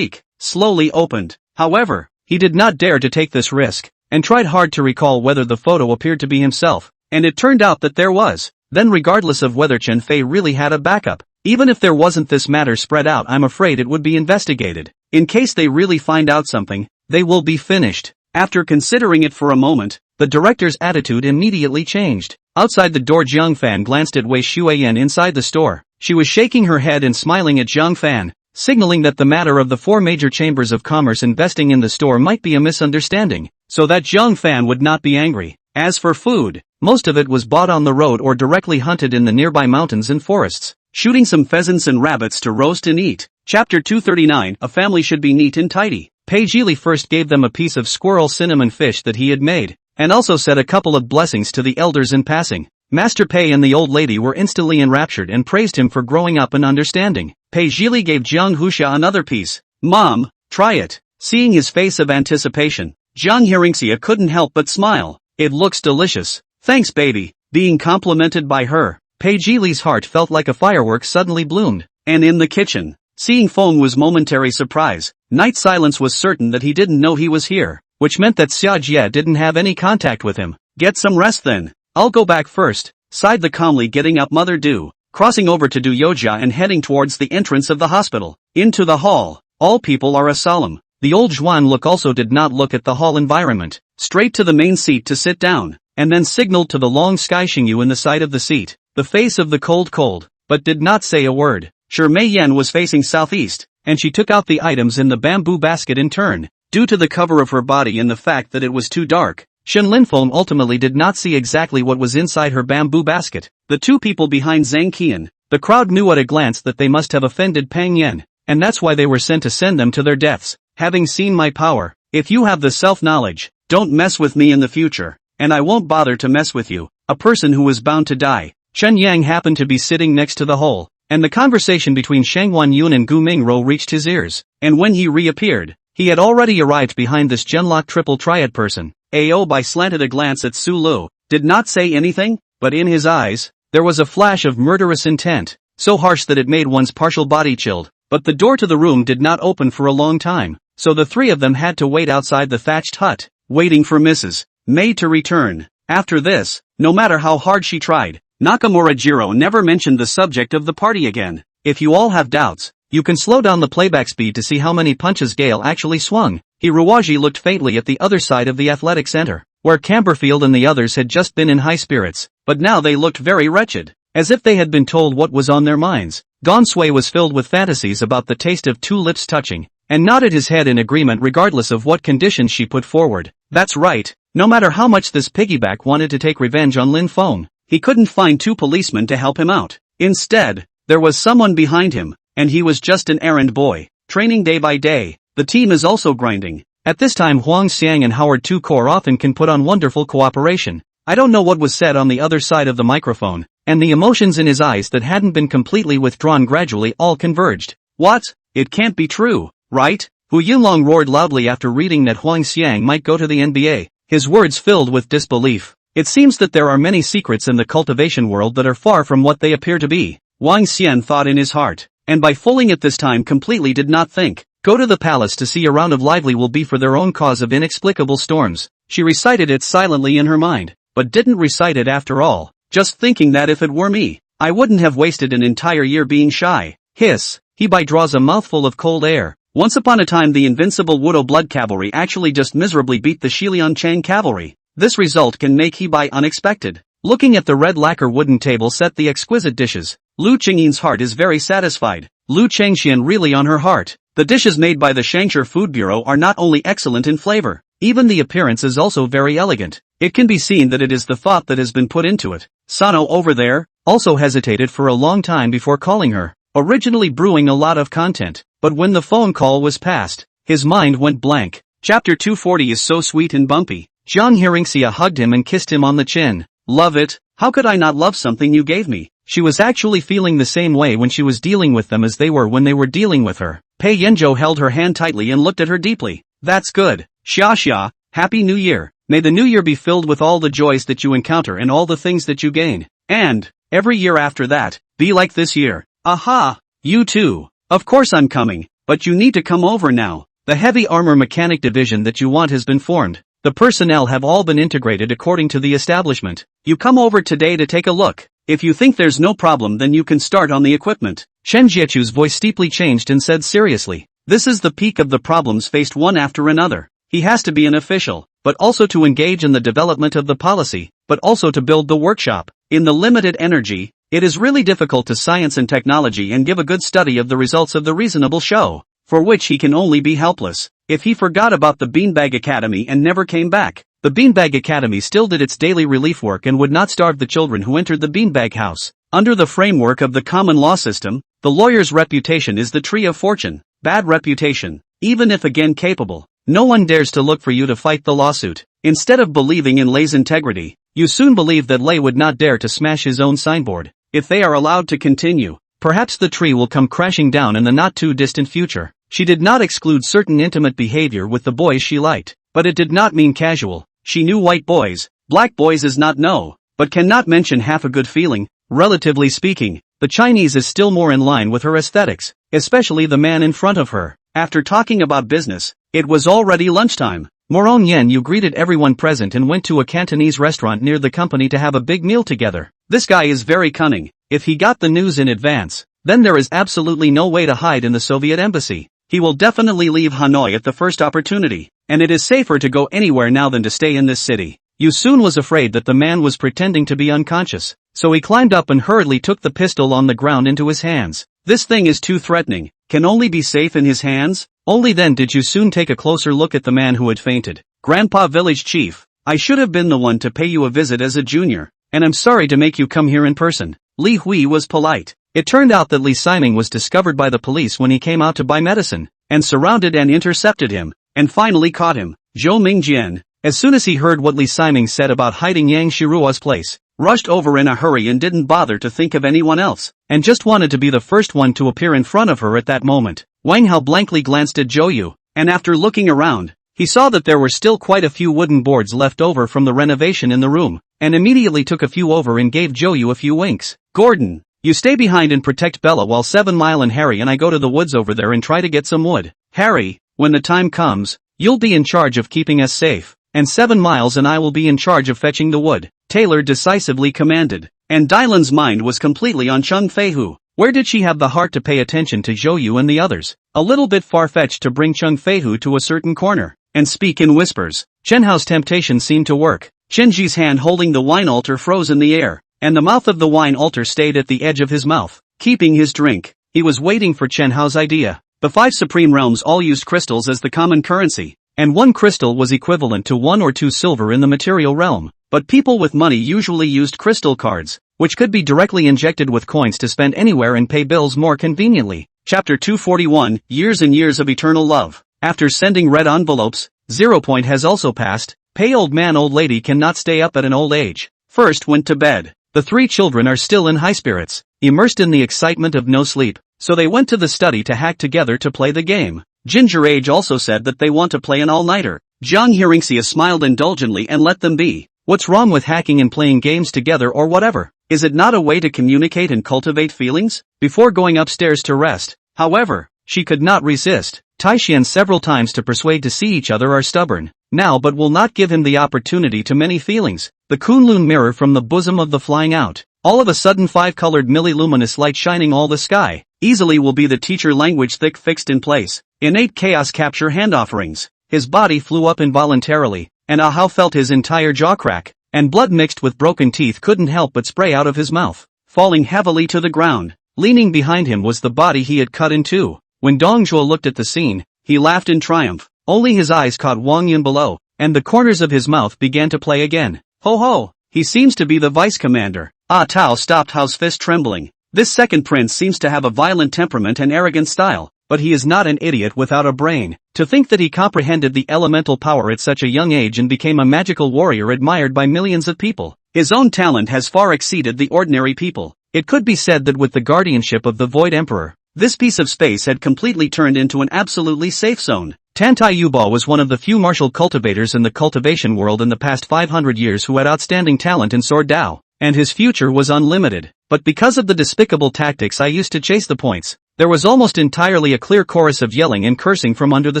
slowly opened. However, he did not dare to take this risk, and tried hard to recall whether the photo appeared to be himself, and it turned out that there was. Then regardless of whether Chen Fei really had a backup, even if there wasn't, this matter spread out, I'm afraid it would be investigated. In case they really find out something, they will be finished. After considering it for a moment, the director's attitude immediately changed. Outside the door, Jiang Fan glanced at Wei Shuiyan inside the store. She was shaking her head and smiling at Jiang Fan, signaling that the matter of the 4 major chambers of commerce investing in the store might be a misunderstanding, so that Jiang Fan would not be angry. As for food, most of it was bought on the road or directly hunted in the nearby mountains and forests, shooting some pheasants and rabbits to roast and eat. Chapter 239, A family should be neat and tidy. Pei Jili first gave them a piece of squirrel cinnamon fish that he had made, and also said a couple of blessings to the elders in passing. Master Pei and the old lady were instantly enraptured and praised him for growing up and understanding. Pei Jili gave Jiang Huxia another piece. Mom, try it. Seeing his face of anticipation, Jiang Hearingxia couldn't help but smile. It looks delicious. Thanks, baby. Being complimented by her, Pei Jili's heart felt like a firework suddenly bloomed. And in the kitchen, seeing Feng was momentary surprise. Night Silence was certain that he didn't know he was here, which meant that Xia Jie didn't have any contact with him. Get some rest then. I'll go back first, sighed the calmly getting up Mother Du, crossing over to Du Youjia and heading towards the entrance of the hospital. Into the hall. All people are solemn. The old Zhuan look also did not look at the hall environment, straight to the main seat to sit down, and then signaled to the long Sky Xingyu in the side of the seat, the face of the cold, but did not say a word. Sure, Mei Yan was facing southeast, and she took out the items in the bamboo basket in turn. Due to the cover of her body and the fact that it was too dark, Shen Linfeng ultimately did not see exactly what was inside her bamboo basket. The 2 people behind Zhang Qian, the crowd knew at a glance that they must have offended Peng Yan, and that's why they were sent to send them to their deaths. Having seen my power, if you have the self-knowledge, don't mess with me in the future, and I won't bother to mess with you, a person who was bound to die. Chen Yang happened to be sitting next to the hole, and the conversation between Shang Wanyun and Gu Mingro reached his ears, and when he reappeared, he had already arrived behind this Genlock triple triad person. Ao Bai slanted a glance at Su Lu, did not say anything, but in his eyes, there was a flash of murderous intent, so harsh that it made one's partial body chilled. But the door to the room did not open for a long time, so the 3 of them had to wait outside the thatched hut, waiting for Mrs. May to return. After this, no matter how hard she tried, Nakamura Jiro never mentioned the subject of the party again. If you all have doubts, you can slow down the playback speed to see how many punches Gale actually swung. Hiruwaji looked faintly at the other side of the athletic center, where Camberfield and the others had just been in high spirits, but now they looked very wretched, as if they had been told what was on their minds. Gonsui was filled with fantasies about the taste of 2 lips touching, and nodded his head in agreement regardless of what conditions she put forward. That's right, no matter how much this piggyback wanted to take revenge on Lin Feng, he couldn't find 2 policemen to help him out. Instead, there was someone behind him, and he was just an errand boy, training day by day. The team is also grinding. At this time Huang Xiang and Howard Tukor often can put on wonderful cooperation. I don't know what was said on the other side of the microphone, and the emotions in his eyes that hadn't been completely withdrawn gradually all converged. What? It can't be true, right? Hu Yinlong roared loudly after reading that Huang Xiang might go to the NBA, his words filled with disbelief. It seems that there are many secrets in the cultivation world that are far from what they appear to be. Wang Xian thought in his heart, and by fooling it this time completely did not think. Go to the palace to see a round of lively will be for their own cause of inexplicable storms. She recited it silently in her mind, but didn't recite it after all, just thinking that if it were me, I wouldn't have wasted an entire year being shy. Hiss, Hebai draws a mouthful of cold air. Once upon a time the invincible Wudo Blood Cavalry actually just miserably beat the Shilian Chang Cavalry. This result can make Hebai unexpected. Looking at the red lacquer wooden table set the exquisite dishes, Lu Qingyin's heart is very satisfied. Lu Chengxian really on her heart. The dishes made by the Shangshur Food Bureau are not only excellent in flavor, even the appearance is also very elegant. It can be seen that it is the thought that has been put into it. Sano over there also hesitated for a long time before calling her, originally brewing a lot of content, but when the phone call was passed, his mind went blank. Chapter 240 is so sweet and bumpy. Jiang Hearingxia hugged him and kissed him on the chin. Love it. How could I not love something you gave me? She was actually feeling the same way when she was dealing with them as they were when they were dealing with her. Pei Yanzhou held her hand tightly and looked at her deeply. That's good. Xia Xia, Happy New Year. May the new year be filled with all the joys that you encounter and all the things that you gain. And, every year after that, be like this year. Aha! You too. Of course I'm coming, but you need to come over now. The heavy armor mechanic division that you want has been formed. The personnel have all been integrated according to the establishment. You come over today to take a look. If you think there's no problem, then you can start on the equipment. Chen Jiechu's voice steeply changed and said seriously, this is the peak of the problems faced one after another. He has to be an official, but also to engage in the development of the policy, but also to build the workshop. In the limited energy, it is really difficult to science and technology and give a good study of the results of the reasonable show, for which he can only be helpless. If he forgot about the Beanbag Academy and never came back, the Beanbag Academy still did its daily relief work and would not starve the children who entered the Beanbag House. Under the framework of the common law system, the lawyer's reputation is the tree of fortune. Bad reputation, even if again capable. No one dares to look for you to fight the lawsuit. Instead of believing in Lei's integrity, you soon believe that Lei would not dare to smash his own signboard. If they are allowed to continue, perhaps the tree will come crashing down in the not-too-distant future. She did not exclude certain intimate behavior with the boys she liked, but it did not mean casual. She knew white boys, black boys is not no, but cannot mention half a good feeling. Relatively speaking, the Chinese is still more in line with her aesthetics, especially the man in front of her. After talking about business, it was already lunchtime. Moron Yen Yu greeted everyone present and went to a Cantonese restaurant near the company to have a big meal together. This guy is very cunning. If he got the news in advance, then there is absolutely no way to hide in the Soviet embassy. He will definitely leave Hanoi at the first opportunity, and it is safer to go anywhere now than to stay in this city. Yu soon was afraid that the man was pretending to be unconscious, so he climbed up and hurriedly took the pistol on the ground into his hands. This thing is too threatening, can only be safe in his hands? Only then did Yu soon take a closer look at the man who had fainted. Grandpa Village Chief, I should have been the one to pay you a visit as a junior, and I'm sorry to make you come here in person. Li Hui was polite. It turned out that Li Siming was discovered by the police when he came out to buy medicine, and surrounded and intercepted him, and finally caught him. Zhou Mingjian, as soon as he heard what Li Siming said about hiding Yang Shirua's place, rushed over in a hurry and didn't bother to think of anyone else, and just wanted to be the first one to appear in front of her at that moment. Wang Hao blankly glanced at Zhou Yu, and after looking around, he saw that there were still quite a few wooden boards left over from the renovation in the room, and immediately took a few over and gave Zhou Yu a few winks. Gordon, you stay behind and protect Bella while 7 Mile and Harry and I go to the woods over there and try to get some wood. Harry, when the time comes, you'll be in charge of keeping us safe, and 7 Miles and I will be in charge of fetching the wood, Taylor decisively commanded. And Dylan's mind was completely on Chung Feihu. Where did she have the heart to pay attention to Zhou Yu and the others? A little bit far-fetched to bring Chung Feihu to a certain corner, and speak in whispers. Chen Hao's temptation seemed to work. Chen Ji's hand holding the wine altar froze in the air, and the mouth of the wine altar stayed at the edge of his mouth, keeping his drink. He was waiting for Chen Hao's idea. The 5 supreme realms all used crystals as the common currency, and 1 crystal was equivalent to 1 or 2 silver in the material realm. But people with money usually used crystal cards, which could be directly injected with coins to spend anywhere and pay bills more conveniently. Chapter 241, Years and Years of Eternal Love. After sending red envelopes, 0 point has also passed. Pei old man old lady cannot stay up at an old age. First went to bed. The 3 children are still in high spirits, immersed in the excitement of no sleep, so they went to the study to hack together to play the game. Ginger Age also said that they want to play an all-nighter. Jiang Hearingxia smiled indulgently and let them be. What's wrong with hacking and playing games together or whatever? Is it not a way to communicate and cultivate feelings? Before going upstairs to rest, however, she could not resist. Taixian several times to persuade to see each other are stubborn, now but will not give him the opportunity to many feelings. The Kunlun mirror from the bosom of the flying out. All of a sudden 5-colored milli-luminous light shining all the sky. Easily will be the teacher language thick fixed in place. Innate chaos capture hand offerings. His body flew up involuntarily, and Ahau felt his entire jaw crack, and blood mixed with broken teeth couldn't help but spray out of his mouth, falling heavily to the ground. Leaning behind him was the body he had cut in two. When Dong Zhuo looked at the scene, he laughed in triumph. Only his eyes caught Wang Yun below, and the corners of his mouth began to play again. Ho ho! He seems to be the vice commander. Ah Tao stopped Hao's fist trembling. This second prince seems to have a violent temperament and arrogant style, but he is not an idiot without a brain. To think that he comprehended the elemental power at such a young age and became a magical warrior admired by millions of people. His own talent has far exceeded the ordinary people. It could be said that with the guardianship of the Void Emperor, This piece of space had completely turned into an absolutely safe zone. Tantai Yuba was one of the few martial cultivators in the cultivation world in the past 500 years who had outstanding talent in sword Dao, and his future was unlimited. But because of the despicable tactics I used to chase the points, there was almost entirely a clear chorus of yelling and cursing from under the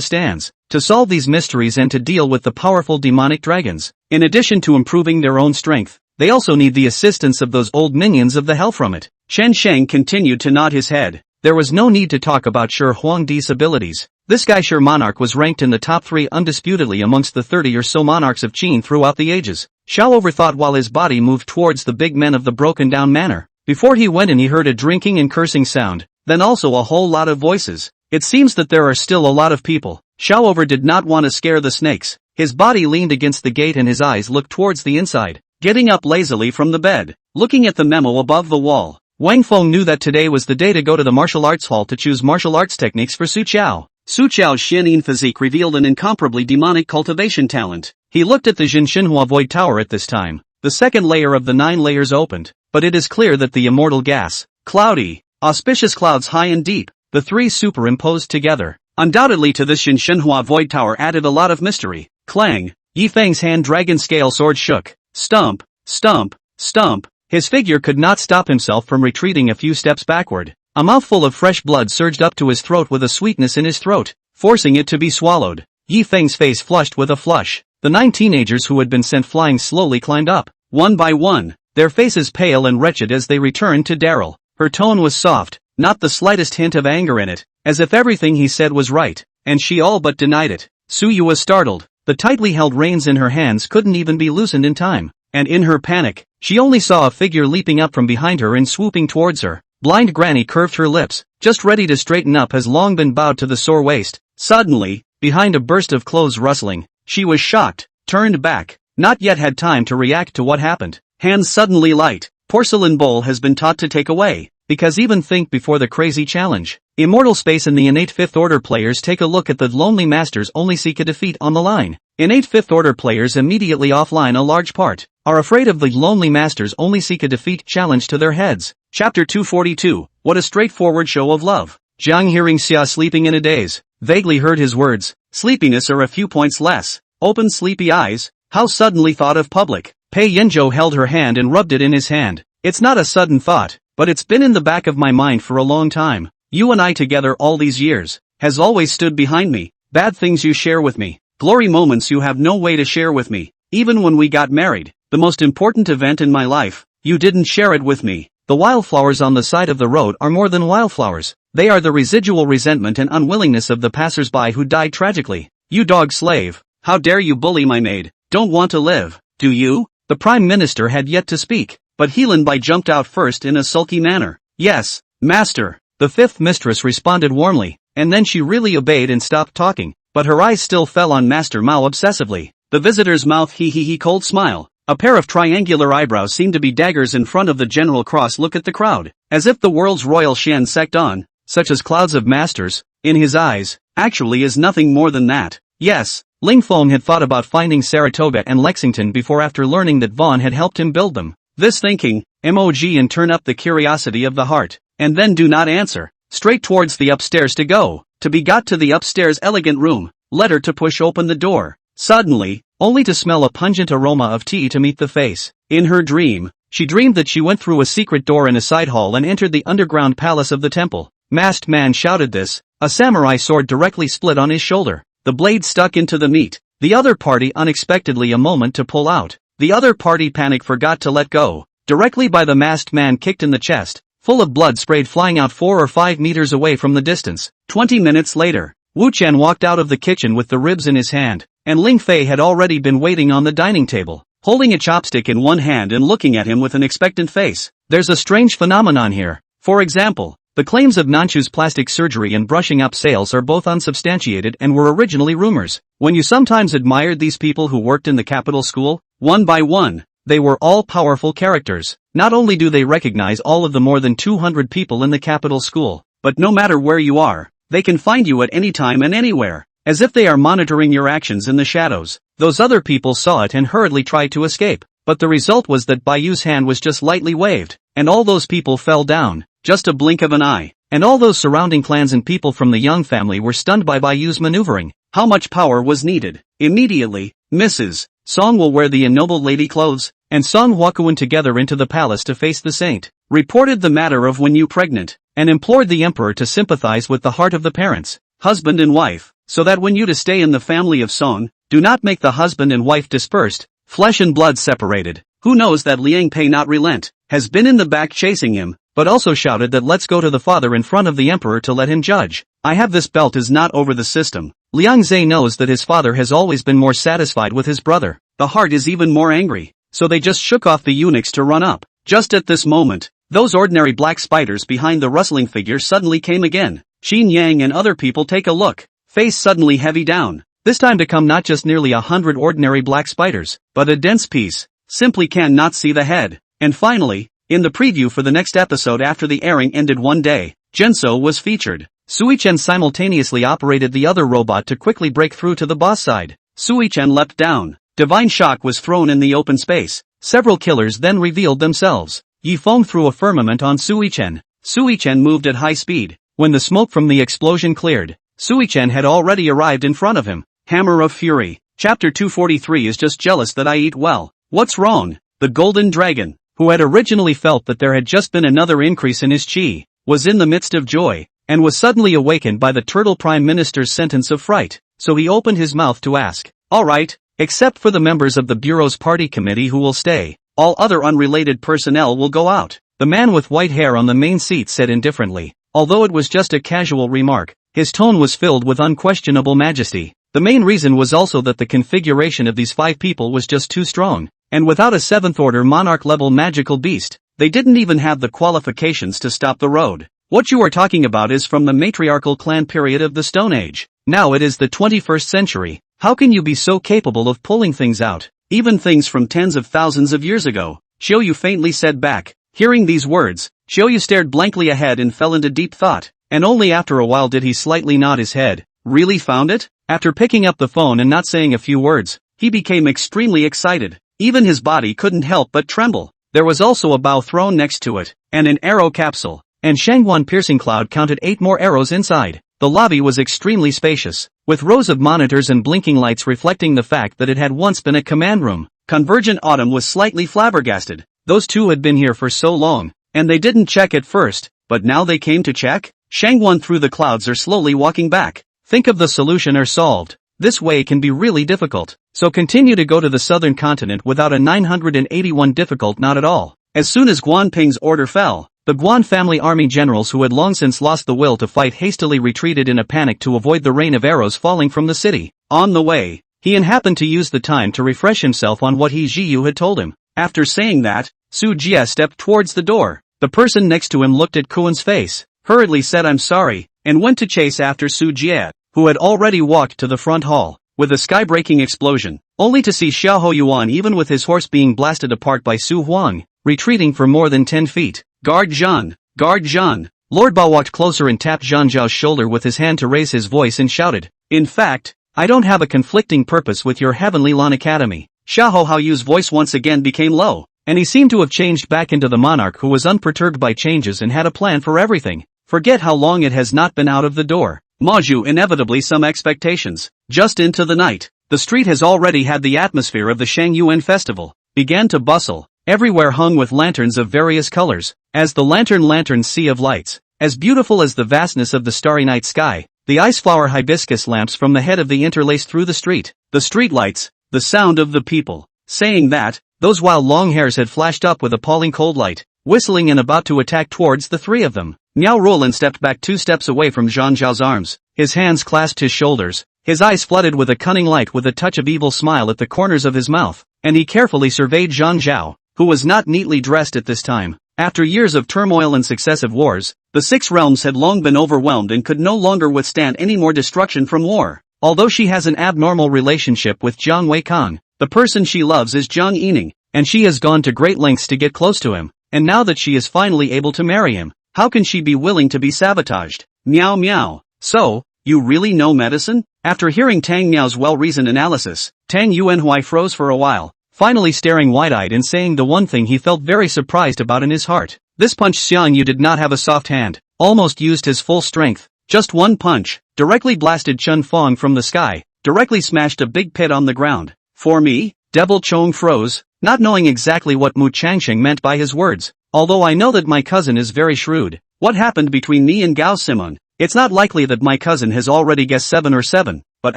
stands. To solve these mysteries and to deal with the powerful demonic dragons, in addition to improving their own strength, they also need the assistance of those old minions of the hell from it. Shen Sheng continued to nod his head. There was no need to talk about Shi Huangdi's abilities. This guy Shi Monarch was ranked in the top 3 undisputedly amongst the 30 or so monarchs of Qin throughout the ages. Zhao overthought while his body moved towards the big men of the broken down manor. Before he went in he heard a drinking and cursing sound, then also a whole lot of voices. It seems that there are still a lot of people. Zhao over did not want to scare the snakes. His body leaned against the gate and his eyes looked towards the inside. Getting up lazily from the bed, looking at the memo above the wall, Wang Feng knew that today was the day to go to the martial arts hall to choose martial arts techniques for Su Qiao. Su Qiao's Xianyin physique revealed an incomparably demonic cultivation talent. He looked at the Jinshinhua Void Tower at this time. The second layer of the 9 layers opened, but it is clear that the immortal gas, cloudy, auspicious clouds high and deep, the 3 superimposed together, undoubtedly to this Jinshinhua Void Tower added a lot of mystery. Clang! Yi Feng's hand dragon scale sword shook. Stump, stump, stump. His figure could not stop himself from retreating a few steps backward. A mouthful of fresh blood surged up to his throat with a sweetness in his throat, forcing it to be swallowed. Yi Feng's face flushed with a flush. The 9 teenagers who had been sent flying slowly climbed up, one by one, their faces pale and wretched as they returned to Daryl. Her tone was soft, not the slightest hint of anger in it, as if everything he said was right, and she all but denied it. Su Yu was startled. The tightly held reins in her hands couldn't even be loosened in time, and in her panic, she only saw a figure leaping up from behind her and swooping towards her. Blind Granny curved her lips, just ready to straighten up, has long been bowed to the sore waist. Suddenly, behind a burst of clothes rustling, she was shocked, turned back, not yet had time to react to what happened. Hands suddenly light. Porcelain bowl has been taught to take away, because even think before the crazy challenge. Immortal space and the innate 5th order players take a look at the lonely masters only seek a defeat on the line. Innate 5th order players immediately offline a large part, are afraid of the lonely masters only seek a defeat challenge to their heads. Chapter 242, what a straightforward show of love. Jiang Hearingxia sleeping in a daze, vaguely heard his words, sleepiness or a few points less, opened sleepy eyes, how suddenly thought of public. Pei Yanzhou held her hand and rubbed it in his hand. It's not a sudden thought, but it's been in the back of my mind for a long time. You and I together all these years, has always stood behind me. Bad things you share with me, glory moments you have no way to share with me. Even when we got married, the most important event in my life, you didn't share it with me. The wildflowers on the side of the road are more than wildflowers. They are the residual resentment and unwillingness of the passers-by who died tragically. You dog slave, how dare you bully my maid? Don't want to live, do you? The Prime Minister had yet to speak, but Heelan Bai jumped out first in a sulky manner. Yes, Master. The 5th mistress responded warmly, and then she really obeyed and stopped talking, but her eyes still fell on Master Mao obsessively. The visitor's mouth he cold smile. A pair of triangular eyebrows seemed to be daggers in front of the general cross look at the crowd, as if the world's royal Shan sect on, such as clouds of masters, in his eyes, actually is nothing more than that. Yes, Ling Feng had thought about finding Saratoga and Lexington before after learning that Vaughn had helped him build them. This thinking, MOG and turn up the curiosity of the heart, and then do not answer, straight towards the upstairs to go, to be got to the upstairs elegant room, let her to push open the door, suddenly, only to smell a pungent aroma of tea to meet the face. In her dream, she dreamed that she went through a secret door in a side hall and entered the underground palace of the temple. Masked man shouted this, a samurai sword directly split on his shoulder. The blade stuck into the meat. The other party unexpectedly a moment to pull out. The other party panic forgot to let go. Directly by the masked man kicked in the chest, full of blood sprayed flying out 4 or 5 meters away from the distance. 20 minutes later, Wu Chen walked out of the kitchen with the ribs in his hand, and Ling Fei had already been waiting on the dining table, holding a chopstick in one hand and looking at him with an expectant face. There's a strange phenomenon here. For example, the claims of Nanchu's plastic surgery and brushing up sales are both unsubstantiated and were originally rumors. When you sometimes admired these people who worked in the capital school, one by one, they were all powerful characters. Not only do they recognize all of the more than 200 people in the capital school, but no matter where you are, they can find you at any time and anywhere, as if they are monitoring your actions in the shadows. Those other people saw it and hurriedly tried to escape, but the result was that Bayu's hand was just lightly waved, and all those people fell down, just a blink of an eye. and all those surrounding clans and people from the Yang family were stunned by Bai Yu's maneuvering. How much power was needed? Immediately, Mrs. Song will wear the ennobled lady clothes, and Song Huakuan together into the palace to face the saint, reported the matter of Wen Yu pregnant, and implored the emperor to sympathize with the heart of the parents, husband and wife, so that Wen Yu to stay in the family of Song, do not make the husband and wife dispersed, flesh and blood separated. Who knows that Liang Pei not relent, has been in the back chasing him, but also shouted that let's go to the father in front of the emperor to let him judge. I have this belt is not over the system. Liang Zhe knows that his father has always been more satisfied with his brother. The heart is even more angry, so they just shook off the eunuchs to run up. Just at this moment, those ordinary black spiders behind the rustling figure suddenly came again. Xin Yang and other people take a look, face suddenly heavy down. This time to come not just nearly 100 ordinary black spiders, but a dense piece, simply can not see the head. And finally, in the preview for the next episode after the airing ended one day, Zhenso was featured. Sui-chen simultaneously operated the other robot to quickly break through to the boss side. Sui-chen leapt down. Divine shock was thrown in the open space. Several killers then revealed themselves. Yifeng threw a firmament on Sui-chen. Sui-chen moved at high speed. When the smoke from the explosion cleared, Sui-chen had already arrived in front of him. Hammer of Fury. Chapter 243 is just jealous that I eat well. What's wrong? The Golden Dragon, who had originally felt that there had just been another increase in his chi, was in the midst of joy, and was suddenly awakened by the Turtle Prime Minister's sentence of fright, so he opened his mouth to ask, alright, except for the members of the Bureau's party committee who will stay, all other unrelated personnel will go out. The man with white hair on the main seat said indifferently, although it was just a casual remark, his tone was filled with unquestionable majesty. The main reason was also that the configuration of these 5 people was just too strong, and without a 7th-order monarch-level magical beast, they didn't even have the qualifications to stop the road. What you are talking about is from the matriarchal clan period of the Stone Age. Now it is the 21st century. How can you be so capable of pulling things out, even things from tens of thousands of years ago? Xiaoyu faintly said back. Hearing these words, Xiaoyu stared blankly ahead and fell into deep thought, and only after a while did he slightly nod his head. Really found it? After picking up the phone and not saying a few words, he became extremely excited. Even his body couldn't help but tremble. There was also a bow thrown next to it, and an arrow capsule, and Shangguan Piercing Cloud counted 8 more arrows inside. The lobby was extremely spacious, with rows of monitors and blinking lights reflecting the fact that it had once been a command room. Convergent Autumn was slightly flabbergasted. Those two had been here for so long, and they didn't check at first, but now they came to check? Shangguan through the clouds are slowly walking back. Think of the solution or solved. This way can be really difficult, so continue to go to the southern continent without a 981 difficult not at all. As soon as Guan Ping's order fell, the Guan family army generals who had long since lost the will to fight hastily retreated in a panic to avoid the rain of arrows falling from the city. On the way, he happened to use the time to refresh himself on what Jiyu had told him. After saying that, Su Jie stepped towards the door. The person next to him looked at Kuan's face, hurriedly said I'm sorry, and went to chase after Su Jie, who had already walked to the front hall, with a sky-breaking explosion, only to see Xiahou Yuan even with his horse being blasted apart by Su Huang, retreating for more than 10 feet. Guard Zhan! Guard Zhan! Lord Bao walked closer and tapped Zhan Zhao's shoulder with his hand to raise his voice and shouted, in fact, I don't have a conflicting purpose with your Heavenly Lan Academy. Xiahou Haoyu's voice once again became low, and he seemed to have changed back into the monarch who was unperturbed by changes and had a plan for everything. Forget how long it has not been out of the door. Maju inevitably some expectations. Just into the night, the street has already had the atmosphere of the Shangyuan festival, began to bustle, everywhere hung with lanterns of various colors, as the lantern sea of lights, as beautiful as the vastness of the starry night sky, the ice flower hibiscus lamps from the head of the interlaced through the street, the street lights, the sound of the people. Saying that, those wild long hairs had flashed up with appalling cold light, whistling and about to attack towards the 3 of them. Miao Roland stepped back 2 steps away from Zhang Zhao's arms, his hands clasped his shoulders, his eyes flooded with a cunning light with a touch of evil smile at the corners of his mouth, and he carefully surveyed Zhang Zhao, who was not neatly dressed at this time. After years of turmoil and successive wars, the 6 realms had long been overwhelmed and could no longer withstand any more destruction from war. Although she has an abnormal relationship with Jiang Weikang, the person she loves is Jiang Yining, and she has gone to great lengths to get close to him, and now that she is finally able to marry him, how can she be willing to be sabotaged? Meow meow. So, you really know medicine? After hearing Tang Miao's well-reasoned analysis, Tang Yuanhui froze for a while, finally staring wide-eyed and saying the one thing he felt very surprised about in his heart. This punch Xiang Yu did not have a soft hand. almost used his full strength. Just one punch, directly blasted Chun Fong from the sky, directly smashed a big pit on the ground. For me? Devil Chong froze, not knowing exactly what Mu Changsheng meant by his words. Although I know that my cousin is very shrewd. What happened between me and Gao Simon? It's not likely that my cousin has already guessed 7 or 7, but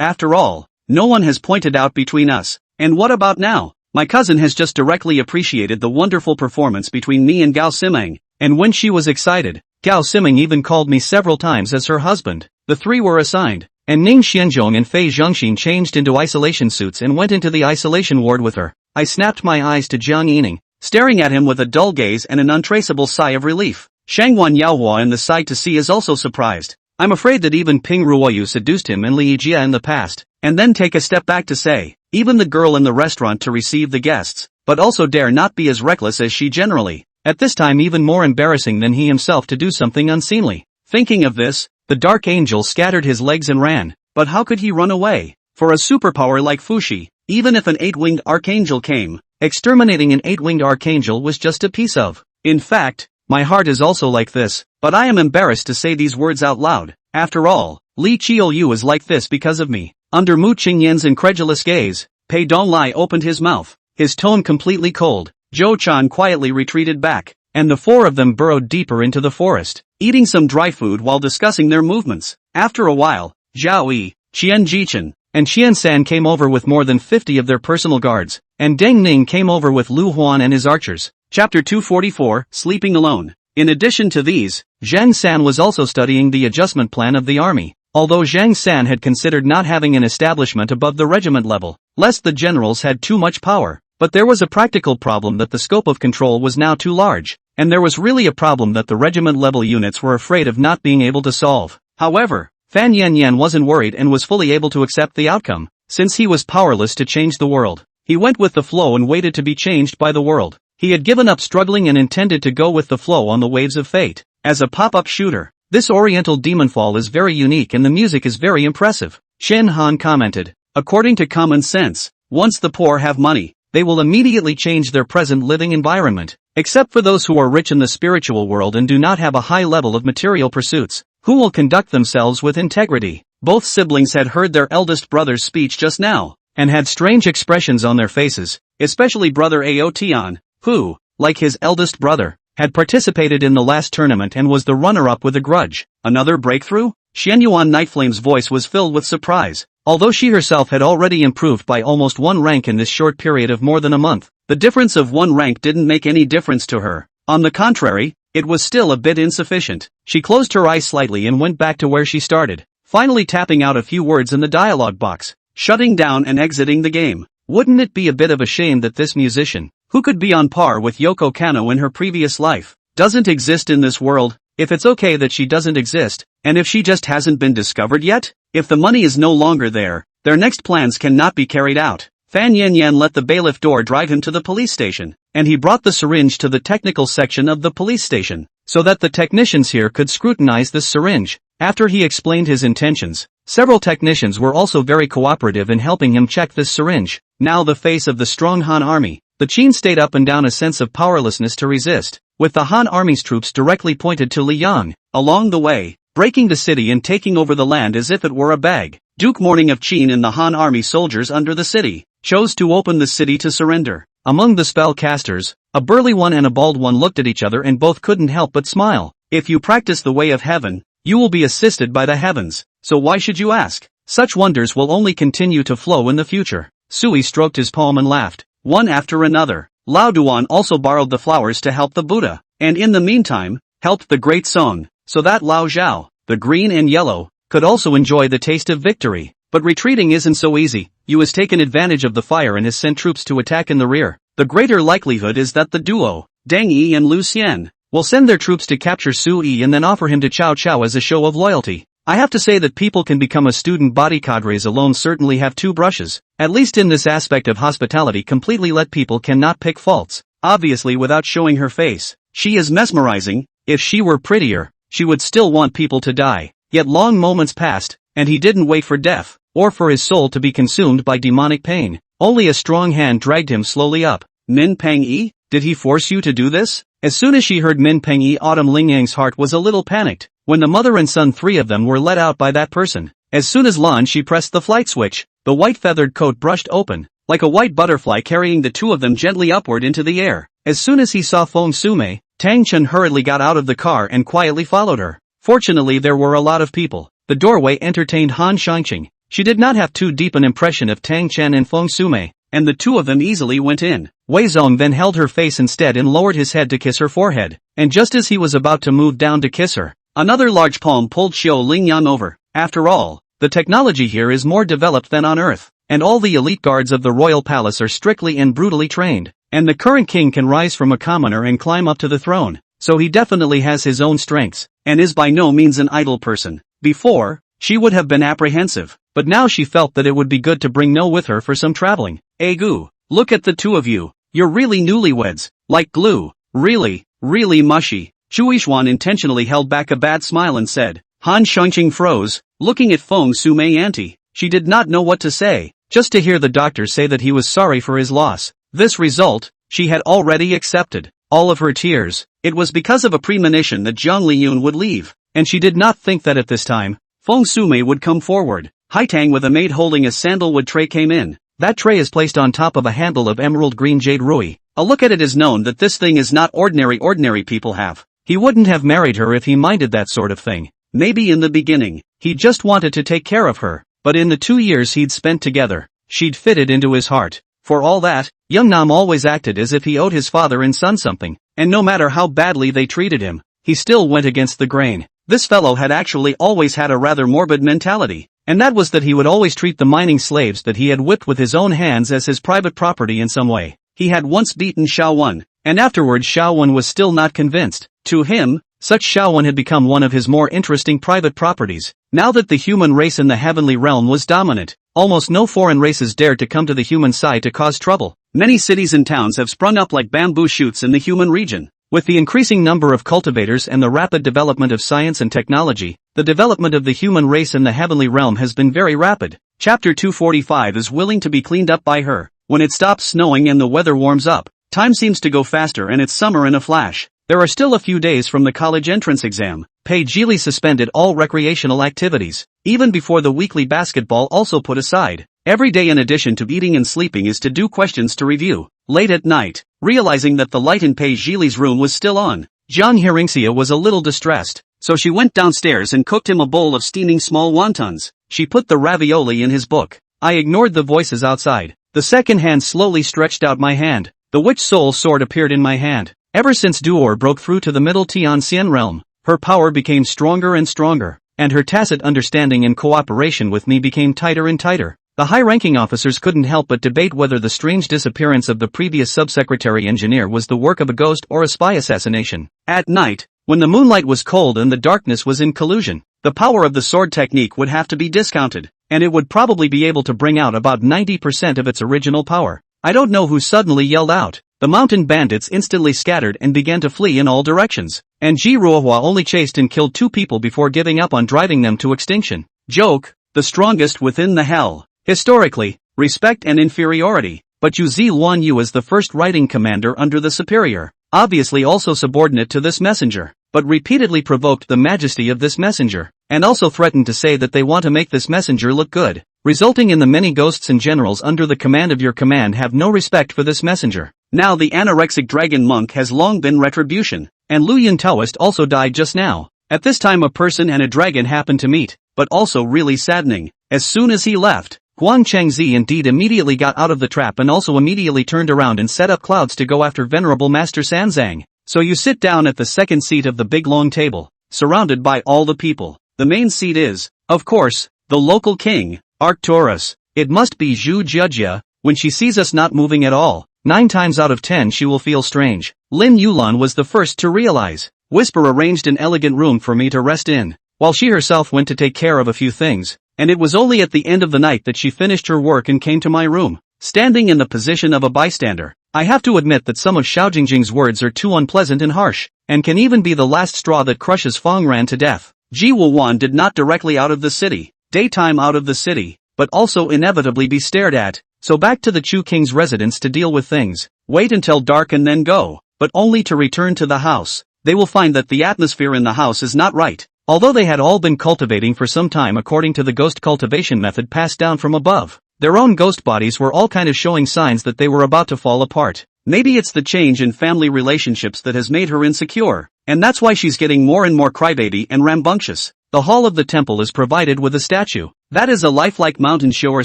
after all, no one has pointed out between us. And what about now? My cousin has just directly appreciated the wonderful performance between me and Gao Simeng, and when she was excited, Gao Simeng even called me several times as her husband. The three were assigned, and Ning Xianzhong and Fei Zhongxin changed into isolation suits and went into the isolation ward with her. I snapped my eyes to Jiang Yining, staring at him with a dull gaze and an untraceable sigh of relief. Shangwan Yaohua in the side to see is also surprised. I'm afraid that even Ping Ruoyu seduced him and Li Jia in the past, and then take a step back to say, even the girl in the restaurant to receive the guests, but also dare not be as reckless as she generally. At this time even more embarrassing than he himself to do something unseemly. Thinking of this, the Dark Angel scattered his legs and ran, but how could he run away? For a superpower like Fushi, even if an 8-winged archangel came, exterminating an 8-winged archangel was just a piece of. In fact, my heart is also like this, but I am embarrassed to say these words out loud. After all, Li Qiuyu is like this because of me. Under Mu Qingyan's incredulous gaze, Pei Donglai opened his mouth, his tone completely cold. Zhou Chan quietly retreated back, and the four of them burrowed deeper into the forest, eating some dry food while discussing their movements. After a while, Zhao Yi, Qian Jichen, and Qian San came over with more than 50 of their personal guards, and Deng Ning came over with Lu Huan and his archers. Chapter 244, Sleeping Alone. In addition to these, Zhang San was also studying the adjustment plan of the army, although Zhang San had considered not having an establishment above the regiment level, lest the generals had too much power. But there was a practical problem that the scope of control was now too large, and there was really a problem that the regiment-level units were afraid of not being able to solve. However, Fan Yanyan wasn't worried and was fully able to accept the outcome, since he was powerless to change the world. He went with the flow and waited to be changed by the world. He had given up struggling and intended to go with the flow on the waves of fate. As a pop-up shooter, this Oriental Demonfall is very unique and the music is very impressive. Shen Han commented, according to common sense, once the poor have money, they will immediately change their present living environment, except for those who are rich in the spiritual world and do not have a high level of material pursuits, who will conduct themselves with integrity. Both siblings had heard their eldest brother's speech just now, and had strange expressions on their faces, especially brother Ao Tian, who, like his eldest brother, had participated in the last tournament and was the runner-up with a grudge. Another breakthrough? Xianyuan Nightflame's voice was filled with surprise. Although she herself had already improved by almost 1 rank in this short period of more than a month, the difference of 1 rank didn't make any difference to her. On the contrary, it was still a bit insufficient. She closed her eyes slightly and went back to where she started, finally tapping out a few words in the dialogue box, shutting down and exiting the game. Wouldn't it be a bit of a shame that this musician, who could be on par with Yoko Kanno in her previous life, doesn't exist in this world? If it's okay that she doesn't exist, and if she just hasn't been discovered yet? If the money is no longer there, their next plans cannot be carried out. Fan Yanyan let the bailiff door drive him to the police station, and he brought the syringe to the technical section of the police station, so that the technicians here could scrutinize this syringe. After he explained his intentions, several technicians were also very cooperative in helping him check this syringe. Now the face of the strong Han army, the Qin stayed up and down a sense of powerlessness to resist, with the Han army's troops directly pointed to Liang. Along the way, breaking the city and taking over the land as if it were a bag, Duke Morning of Qin and the Han army soldiers under the city chose to open the city to surrender. Among the spellcasters, a burly one and a bald one looked at each other and both couldn't help but smile. If you practice the way of heaven, you will be assisted by the heavens, so why should you ask? Such wonders will only continue to flow in the future. Sui stroked his palm and laughed, one after another. Lao Duan also borrowed the flowers to help the Buddha, and in the meantime, helped the great Song, so that Lao Zhao, the green and yellow, could also enjoy the taste of victory. But retreating isn't so easy. Yu has taken advantage of the fire and has sent troops to attack in the rear. The greater likelihood is that the duo, Deng Yi and Lu Xian, will send their troops to capture Su Yi and then offer him to Cao Cao as a show of loyalty. I have to say that people can become a student body cadres alone certainly have 2 brushes. At least in this aspect of hospitality completely let people cannot pick faults. Obviously without showing her face, she is mesmerizing. If she were prettier, she would still want people to die. Yet long moments passed, and he didn't wait for death, or for his soul to be consumed by demonic pain. Only a strong hand dragged him slowly up. Min Peng Yi, did he force you to do this? As soon as she heard Min Peng Yi, Autumn Lingyang's heart was a little panicked. when the mother and son, three of them, were let out by that person. As soon as Lan Shi pressed the flight switch, the white feathered coat brushed open, like a white butterfly, carrying the two of them gently upward into the air. As soon as he saw Feng Sume, Tang Chen hurriedly got out of the car and quietly followed her. Fortunately, there were a lot of people. The doorway entertained Han Shangqing. She did not have too deep an impression of Tang Chen and Feng Sume, and the two of them easily went in. Wei Zong then held her face instead and lowered his head to kiss her forehead, and just as he was about to move down to kiss her, another large palm pulled Xiao Lingyan over. After all, the technology here is more developed than on Earth, and all the elite guards of the royal palace are strictly and brutally trained, and the current king can rise from a commoner and climb up to the throne, so he definitely has his own strengths, and is by no means an idle person. Before, she would have been apprehensive, but now she felt that it would be good to bring No with her for some traveling. Egu, look at the two of you. You're really newlyweds, like glue. Really, really mushy. Chu Yishuan intentionally held back a bad smile and said. Han Shangqing froze, looking at Feng Sume auntie. She did not know what to say, just to hear the doctor say that he was sorry for his loss. This result, she had already accepted. All of her tears, it was because of a premonition that Zhang Liyun would leave, and she did not think that at this time, Feng Sume would come forward. Haitang with a maid holding a sandalwood tray came in. That tray is placed on top of a handle of emerald green jade rui. A look at it is known that this thing is not ordinary people have. He wouldn't have married her if he minded that sort of thing. Maybe in the beginning, he just wanted to take care of her, but in the 2 years he'd spent together, she'd fitted into his heart. For all that, young Nam always acted as if he owed his father and son something, and no matter how badly they treated him, he still went against the grain. This fellow had actually always had a rather morbid mentality, and that was that he would always treat the mining slaves that he had whipped with his own hands as his private property in some way. He had once beaten Xiaowen, and afterwards Xiaowen was still not convinced. To him, such Xiaowen had become one of his more interesting private properties. Now that the human race in the heavenly realm was dominant, almost no foreign races dared to come to the human side to cause trouble. Many cities and towns have sprung up like bamboo shoots in the human region. With the increasing number of cultivators and the rapid development of science and technology, the development of the human race in the heavenly realm has been very rapid. Chapter 245 is willing to be cleaned up by her. When it stops snowing and the weather warms up, time seems to go faster and it's summer in a flash. There are still a few days from the college entrance exam. Pei Jili suspended all recreational activities, even before the weekly basketball also put aside. Every day in addition to eating and sleeping is to do questions to review. Late at night, realizing that the light in Pei Jili's room was still on, Jiang Hearingxia was a little distressed, so she went downstairs and cooked him a bowl of steaming small wontons. She put the ravioli in his book. I ignored the voices outside. The second hand slowly stretched out my hand. The witch soul sword appeared in my hand. Ever since Duor broke through to the middle Tianxian realm, her power became stronger and stronger, and her tacit understanding and cooperation with me became tighter and tighter. The high-ranking officers couldn't help but debate whether the strange disappearance of the previous subsecretary engineer was the work of a ghost or a spy assassination. At night, when the moonlight was cold and the darkness was in collusion, the power of the sword technique would have to be discounted, and it would probably be able to bring out about 90% of its original power. I don't know who suddenly yelled out. The mountain bandits instantly scattered and began to flee in all directions, and Ji Ruohua only chased and killed 2 people before giving up on driving them to extinction. Joke, the strongest within the hell. Historically, respect and inferiority, but Yu Zi Luan Yu is the first writing commander under the superior, obviously also subordinate to this messenger, but repeatedly provoked the majesty of this messenger, and also threatened to say that they want to make this messenger look good, resulting in the many ghosts and generals under the command of your command have no respect for this messenger. Now the anorexic dragon monk has long been retribution, and Lu Yun Taoist also died just now. At this time a person and a dragon happened to meet, but also really saddening. As soon as he left, Huang Chengzi indeed immediately got out of the trap and also immediately turned around and set up clouds to go after Venerable Master Sanzang. So you sit down at the second seat of the big long table, surrounded by all the people. The main seat is, of course, the local king, Arcturus. It must be Zhu Jiajia. When she sees us not moving at all, 9 times out of 10 she will feel strange. Lin Yulan was the first to realize. Whisper arranged an elegant room for me to rest in, while she herself went to take care of a few things, and it was only at the end of the night that she finished her work and came to my room, standing in the position of a bystander. I have to admit that some of Xiao Jingjing's words are too unpleasant and harsh, and can even be the last straw that crushes Feng Ran to death. Ji Wuwan did not directly out of the city, daytime out of the city, but also inevitably be stared at, so back to the Chu King's residence to deal with things. Wait until dark and then go, but only to return to the house. They will find that the atmosphere in the house is not right. Although they had all been cultivating for some time according to the ghost cultivation method passed down from above, their own ghost bodies were all kind of showing signs that they were about to fall apart. Maybe it's the change in family relationships that has made her insecure, and that's why she's getting more and more crybaby and rambunctious. The hall of the temple is provided with a statue. That is a lifelike mountain shower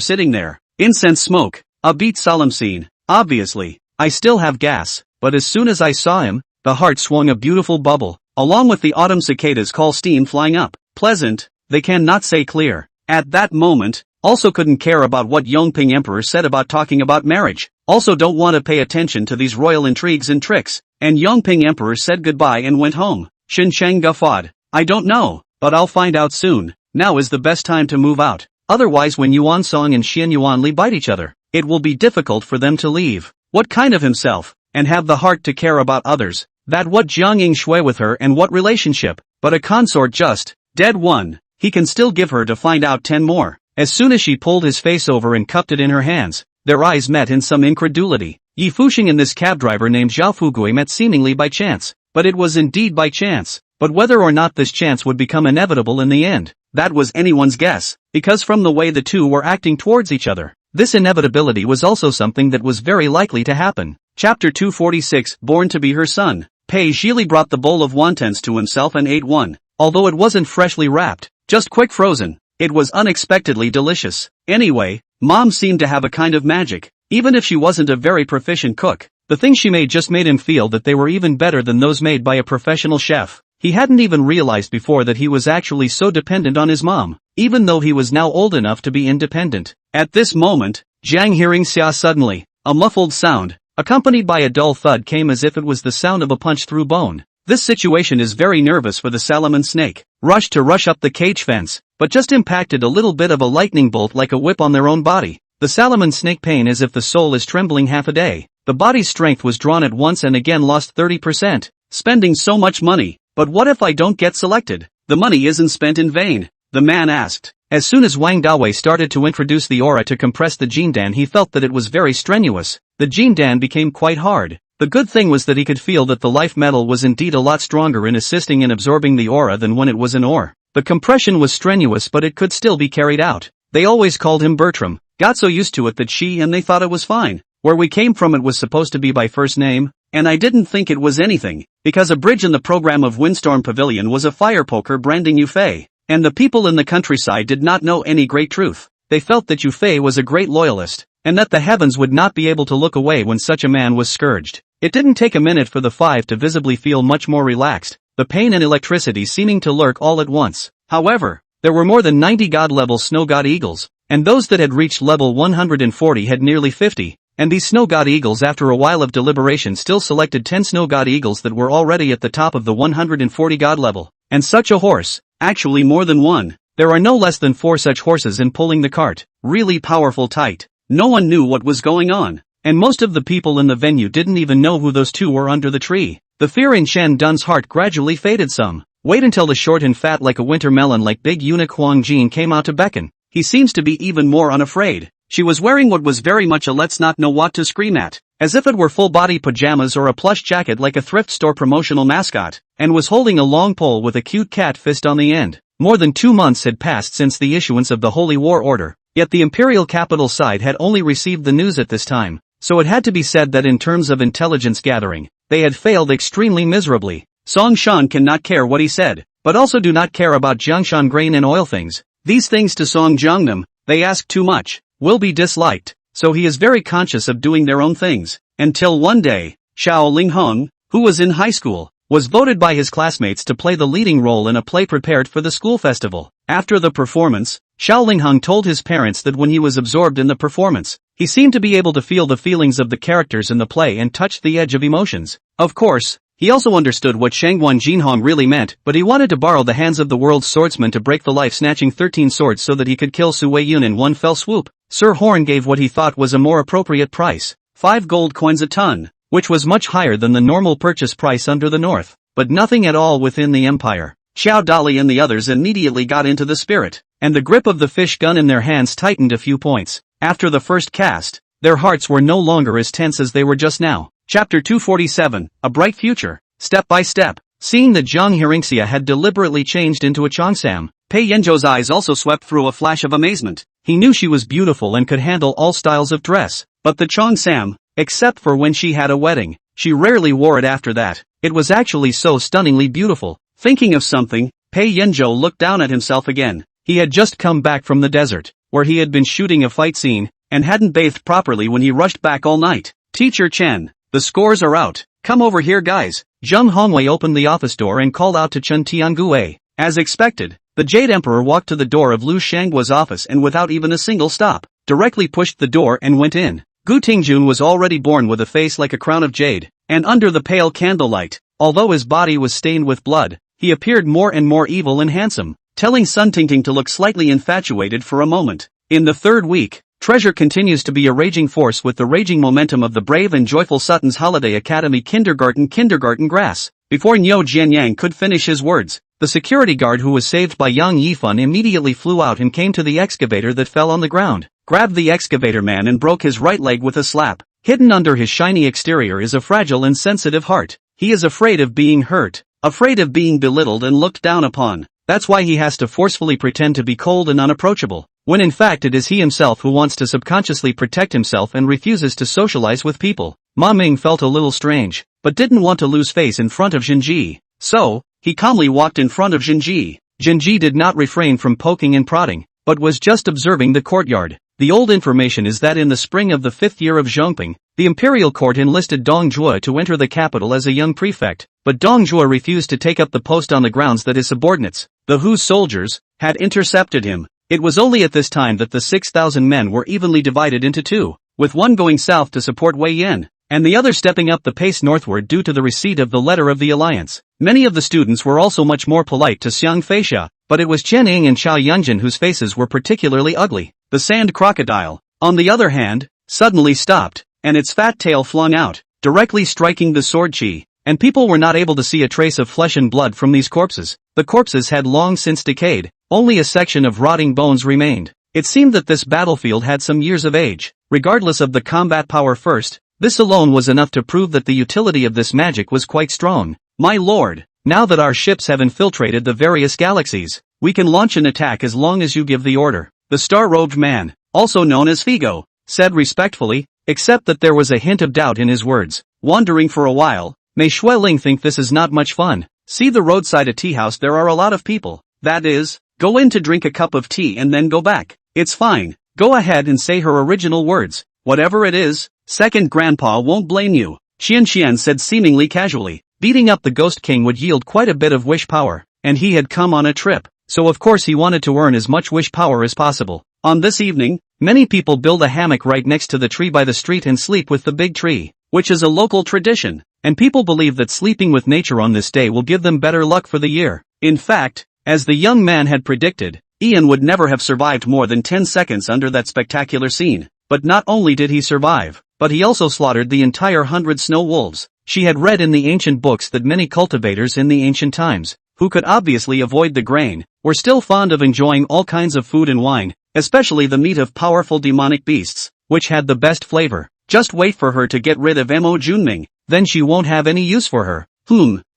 sitting there. Incense smoke. A beat solemn scene. Obviously, I still have gas, but as soon as I saw him, the heart swung a beautiful bubble, along with the autumn cicadas call steam flying up. Pleasant, they cannot say clear. At that moment, also couldn't care about what Yongping Emperor said about talking about marriage. Also don't want to pay attention to these royal intrigues and tricks. And Yongping Emperor said goodbye and went home. Shin Cheng guffawed. I don't know, but I'll find out soon. Now is the best time to move out. Otherwise when Yuan Song and Xian Yuanli bite each other, it will be difficult for them to leave. What kind of himself? And have the heart to care about others. That what Jiang Ying shui with her and what relationship? But a consort just, dead one. He can still give her to find out 10 more. As soon as she pulled his face over and cupped it in her hands, their eyes met in some incredulity. Yi Fuxing and this cab driver named Zhao Fugui met seemingly by chance. But it was indeed by chance. But whether or not this chance would become inevitable in the end, that was anyone's guess, because from the way the two were acting towards each other, this inevitability was also something that was very likely to happen. Chapter 246, Born to be her son. Pei Zhili brought the bowl of wontons to himself and ate one. Although it wasn't freshly wrapped, just quick frozen, it was unexpectedly delicious. Anyway, Mom seemed to have a kind of magic. Even if she wasn't a very proficient cook, the things she made just made him feel that they were even better than those made by a professional chef. He hadn't even realized before that he was actually so dependent on his mom, even though he was now old enough to be independent. At this moment, Jiang Hearingxia suddenly, a muffled sound, accompanied by a dull thud came as if it was the sound of a punch through bone. This situation is very nervous for the Salaman snake. Rushed to rush up the cage fence, but just impacted a little bit of a lightning bolt like a whip on their own body. The Salaman snake pain as if the soul is trembling half a day. The body's strength was drawn at once and again lost 30%. Spending so much money. But what if I don't get selected? The money isn't spent in vain, the man asked. As soon as Wang Dawei started to introduce the aura to compress the Jindan, he felt that it was very strenuous. The Jindan became quite hard. The good thing was that he could feel that the life metal was indeed a lot stronger in assisting in absorbing the aura than when it was an ore. The compression was strenuous but it could still be carried out. They always called him Bertram. Got so used to it that she and they thought it was fine. Where we came from it was supposed to be by first name, and I didn't think it was anything, because a bridge in the program of Windstorm Pavilion was a fire poker branding Yufei, and the people in the countryside did not know any great truth. They felt that Yufei was a great loyalist, and that the heavens would not be able to look away when such a man was scourged. It didn't take a minute for the five to visibly feel much more relaxed, the pain and electricity seeming to lurk all at once. However, there were more than 90 god-level snow god eagles, and those that had reached level 140 had nearly 50. And these snow god eagles after a while of deliberation still selected 10 snow god eagles that were already at the top of the 140 god level. And such a horse, actually more than one. There are no less than 4 such horses in pulling the cart. Really powerful tight. No one knew what was going on. And most of the people in the venue didn't even know who those two were under the tree. The fear in Shen Dun's heart gradually faded some. Wait until the short and fat like a winter melon like big eunuch Huang Jin came out to beckon. He seems to be even more unafraid. She was wearing what was very much a let's not know what to scream at, as if it were full-body pajamas or a plush jacket like a thrift store promotional mascot, and was holding a long pole with a cute cat fist on the end. More than 2 months had passed since the issuance of the Holy War Order, yet the imperial capital side had only received the news at this time, so it had to be said that in terms of intelligence gathering, they had failed extremely miserably. Song Shan cannot care what he said, but also do not care about Jiangshan grain and oil things. These things to Song Jiangnam, they ask too much. Will be disliked, so he is very conscious of doing their own things, until one day, Xiao Lingheng, who was in high school, was voted by his classmates to play the leading role in a play prepared for the school festival. After the performance, Xiao Lingheng told his parents that when he was absorbed in the performance, he seemed to be able to feel the feelings of the characters in the play and touched the edge of emotions. Of course, he also understood what Shangguan Jinhong really meant, but he wanted to borrow the hands of the world's swordsman to break the life-snatching 13 swords so that he could kill Su Weiyun in one fell swoop. Sir Horn gave what he thought was a more appropriate price, 5 gold coins a ton, which was much higher than the normal purchase price under the north, but nothing at all within the empire. Xiao Dali and the others immediately got into the spirit, and the grip of the fish gun in their hands tightened a few points. After the first cast, their hearts were no longer as tense as they were just now. Chapter 247, A Bright Future. Step by step, Seeing that Jiang Hearingxia had deliberately changed into a cheongsam, Pei Yanzhou's eyes also swept through a flash of amazement. He knew she was beautiful and could handle all styles of dress, but the cheongsam, except for when she had a wedding, she rarely wore it after that. It was actually so stunningly beautiful. Thinking of something, Pei Yanzhou looked down at himself again. He had just come back from the desert, where he had been shooting a fight scene, and hadn't bathed properly when he rushed back all night. Teacher Chen, the scores are out. Come over here guys. Zheng Hongwei opened the office door and called out to Chen Tiangue. As expected, the Jade Emperor walked to the door of Lu Shangguo's office and without even a single stop, directly pushed the door and went in. Gu Tingjun was already born with a face like a crown of jade, and under the pale candlelight, although his body was stained with blood, he appeared more and more evil and handsome, telling Sun Tingting to look slightly infatuated for a moment. In the third week, Treasure continues to be a raging force with the raging momentum of the brave and joyful Sutton's Holiday Academy kindergarten grass. Before Niu Jianyang could finish his words, the security guard who was saved by Yang Yifan immediately flew out and came to the excavator that fell on the ground, grabbed the excavator man and broke his right leg with a slap. Hidden under his shiny exterior is a fragile and sensitive heart. He is afraid of being hurt, afraid of being belittled and looked down upon. That's why he has to forcefully pretend to be cold and unapproachable, when in fact it is he himself who wants to subconsciously protect himself and refuses to socialize with people. Ma Ming felt a little strange, but didn't want to lose face in front of Jinji. So, he calmly walked in front of Jinji. Jinji did not refrain from poking and prodding, but was just observing the courtyard. The old information is that in the spring of the 5th year of Zhongping, the imperial court enlisted Dong Zhuo to enter the capital as a young prefect, but Dong Zhuo refused to take up the post on the grounds that his subordinates, the Hu soldiers, had intercepted him. It was only at this time that the 6,000 men were evenly divided into two, with one going south to support Wei Yan, and the other stepping up the pace northward due to the receipt of the letter of the alliance. Many of the students were also much more polite to Xiang Feixia, but it was Chen Ying and Chao Yunjin whose faces were particularly ugly. The sand crocodile, on the other hand, suddenly stopped, and its fat tail flung out, directly striking the sword chi, and people were not able to see a trace of flesh and blood from these corpses. The corpses had long since decayed, only a section of rotting bones remained. It seemed that this battlefield had some years of age. Regardless of the combat power first, this alone was enough to prove that the utility of this magic was quite strong. My lord, now that our ships have infiltrated the various galaxies, we can launch an attack as long as you give the order. The star-robed man, also known as Figo, said respectfully, except that there was a hint of doubt in his words. Wandering for a while, may Xueling think this is not much fun. See the roadside a tea house, there are a lot of people. That is, go in to drink a cup of tea and then go back. It's fine, go ahead and say her original words. Whatever it is, second grandpa won't blame you. Xian said seemingly casually. Beating up the Ghost King would yield quite a bit of wish power, and he had come on a trip. So of course he wanted to earn as much wish power as possible. On this evening, many people build a hammock right next to the tree by the street and sleep with the big tree, which is a local tradition, and people believe that sleeping with nature on this day will give them better luck for the year. In fact, as the young man had predicted, Ian would never have survived more than 10 seconds under that spectacular scene. But not only did he survive, but he also slaughtered the entire 100 snow wolves. She had read in the ancient books that many cultivators in the ancient times, who could obviously avoid the grain, were still fond of enjoying all kinds of food and wine, especially the meat of powerful demonic beasts, which had the best flavor. Just wait for her to get rid of Mo Junming, then she won't have any use for her.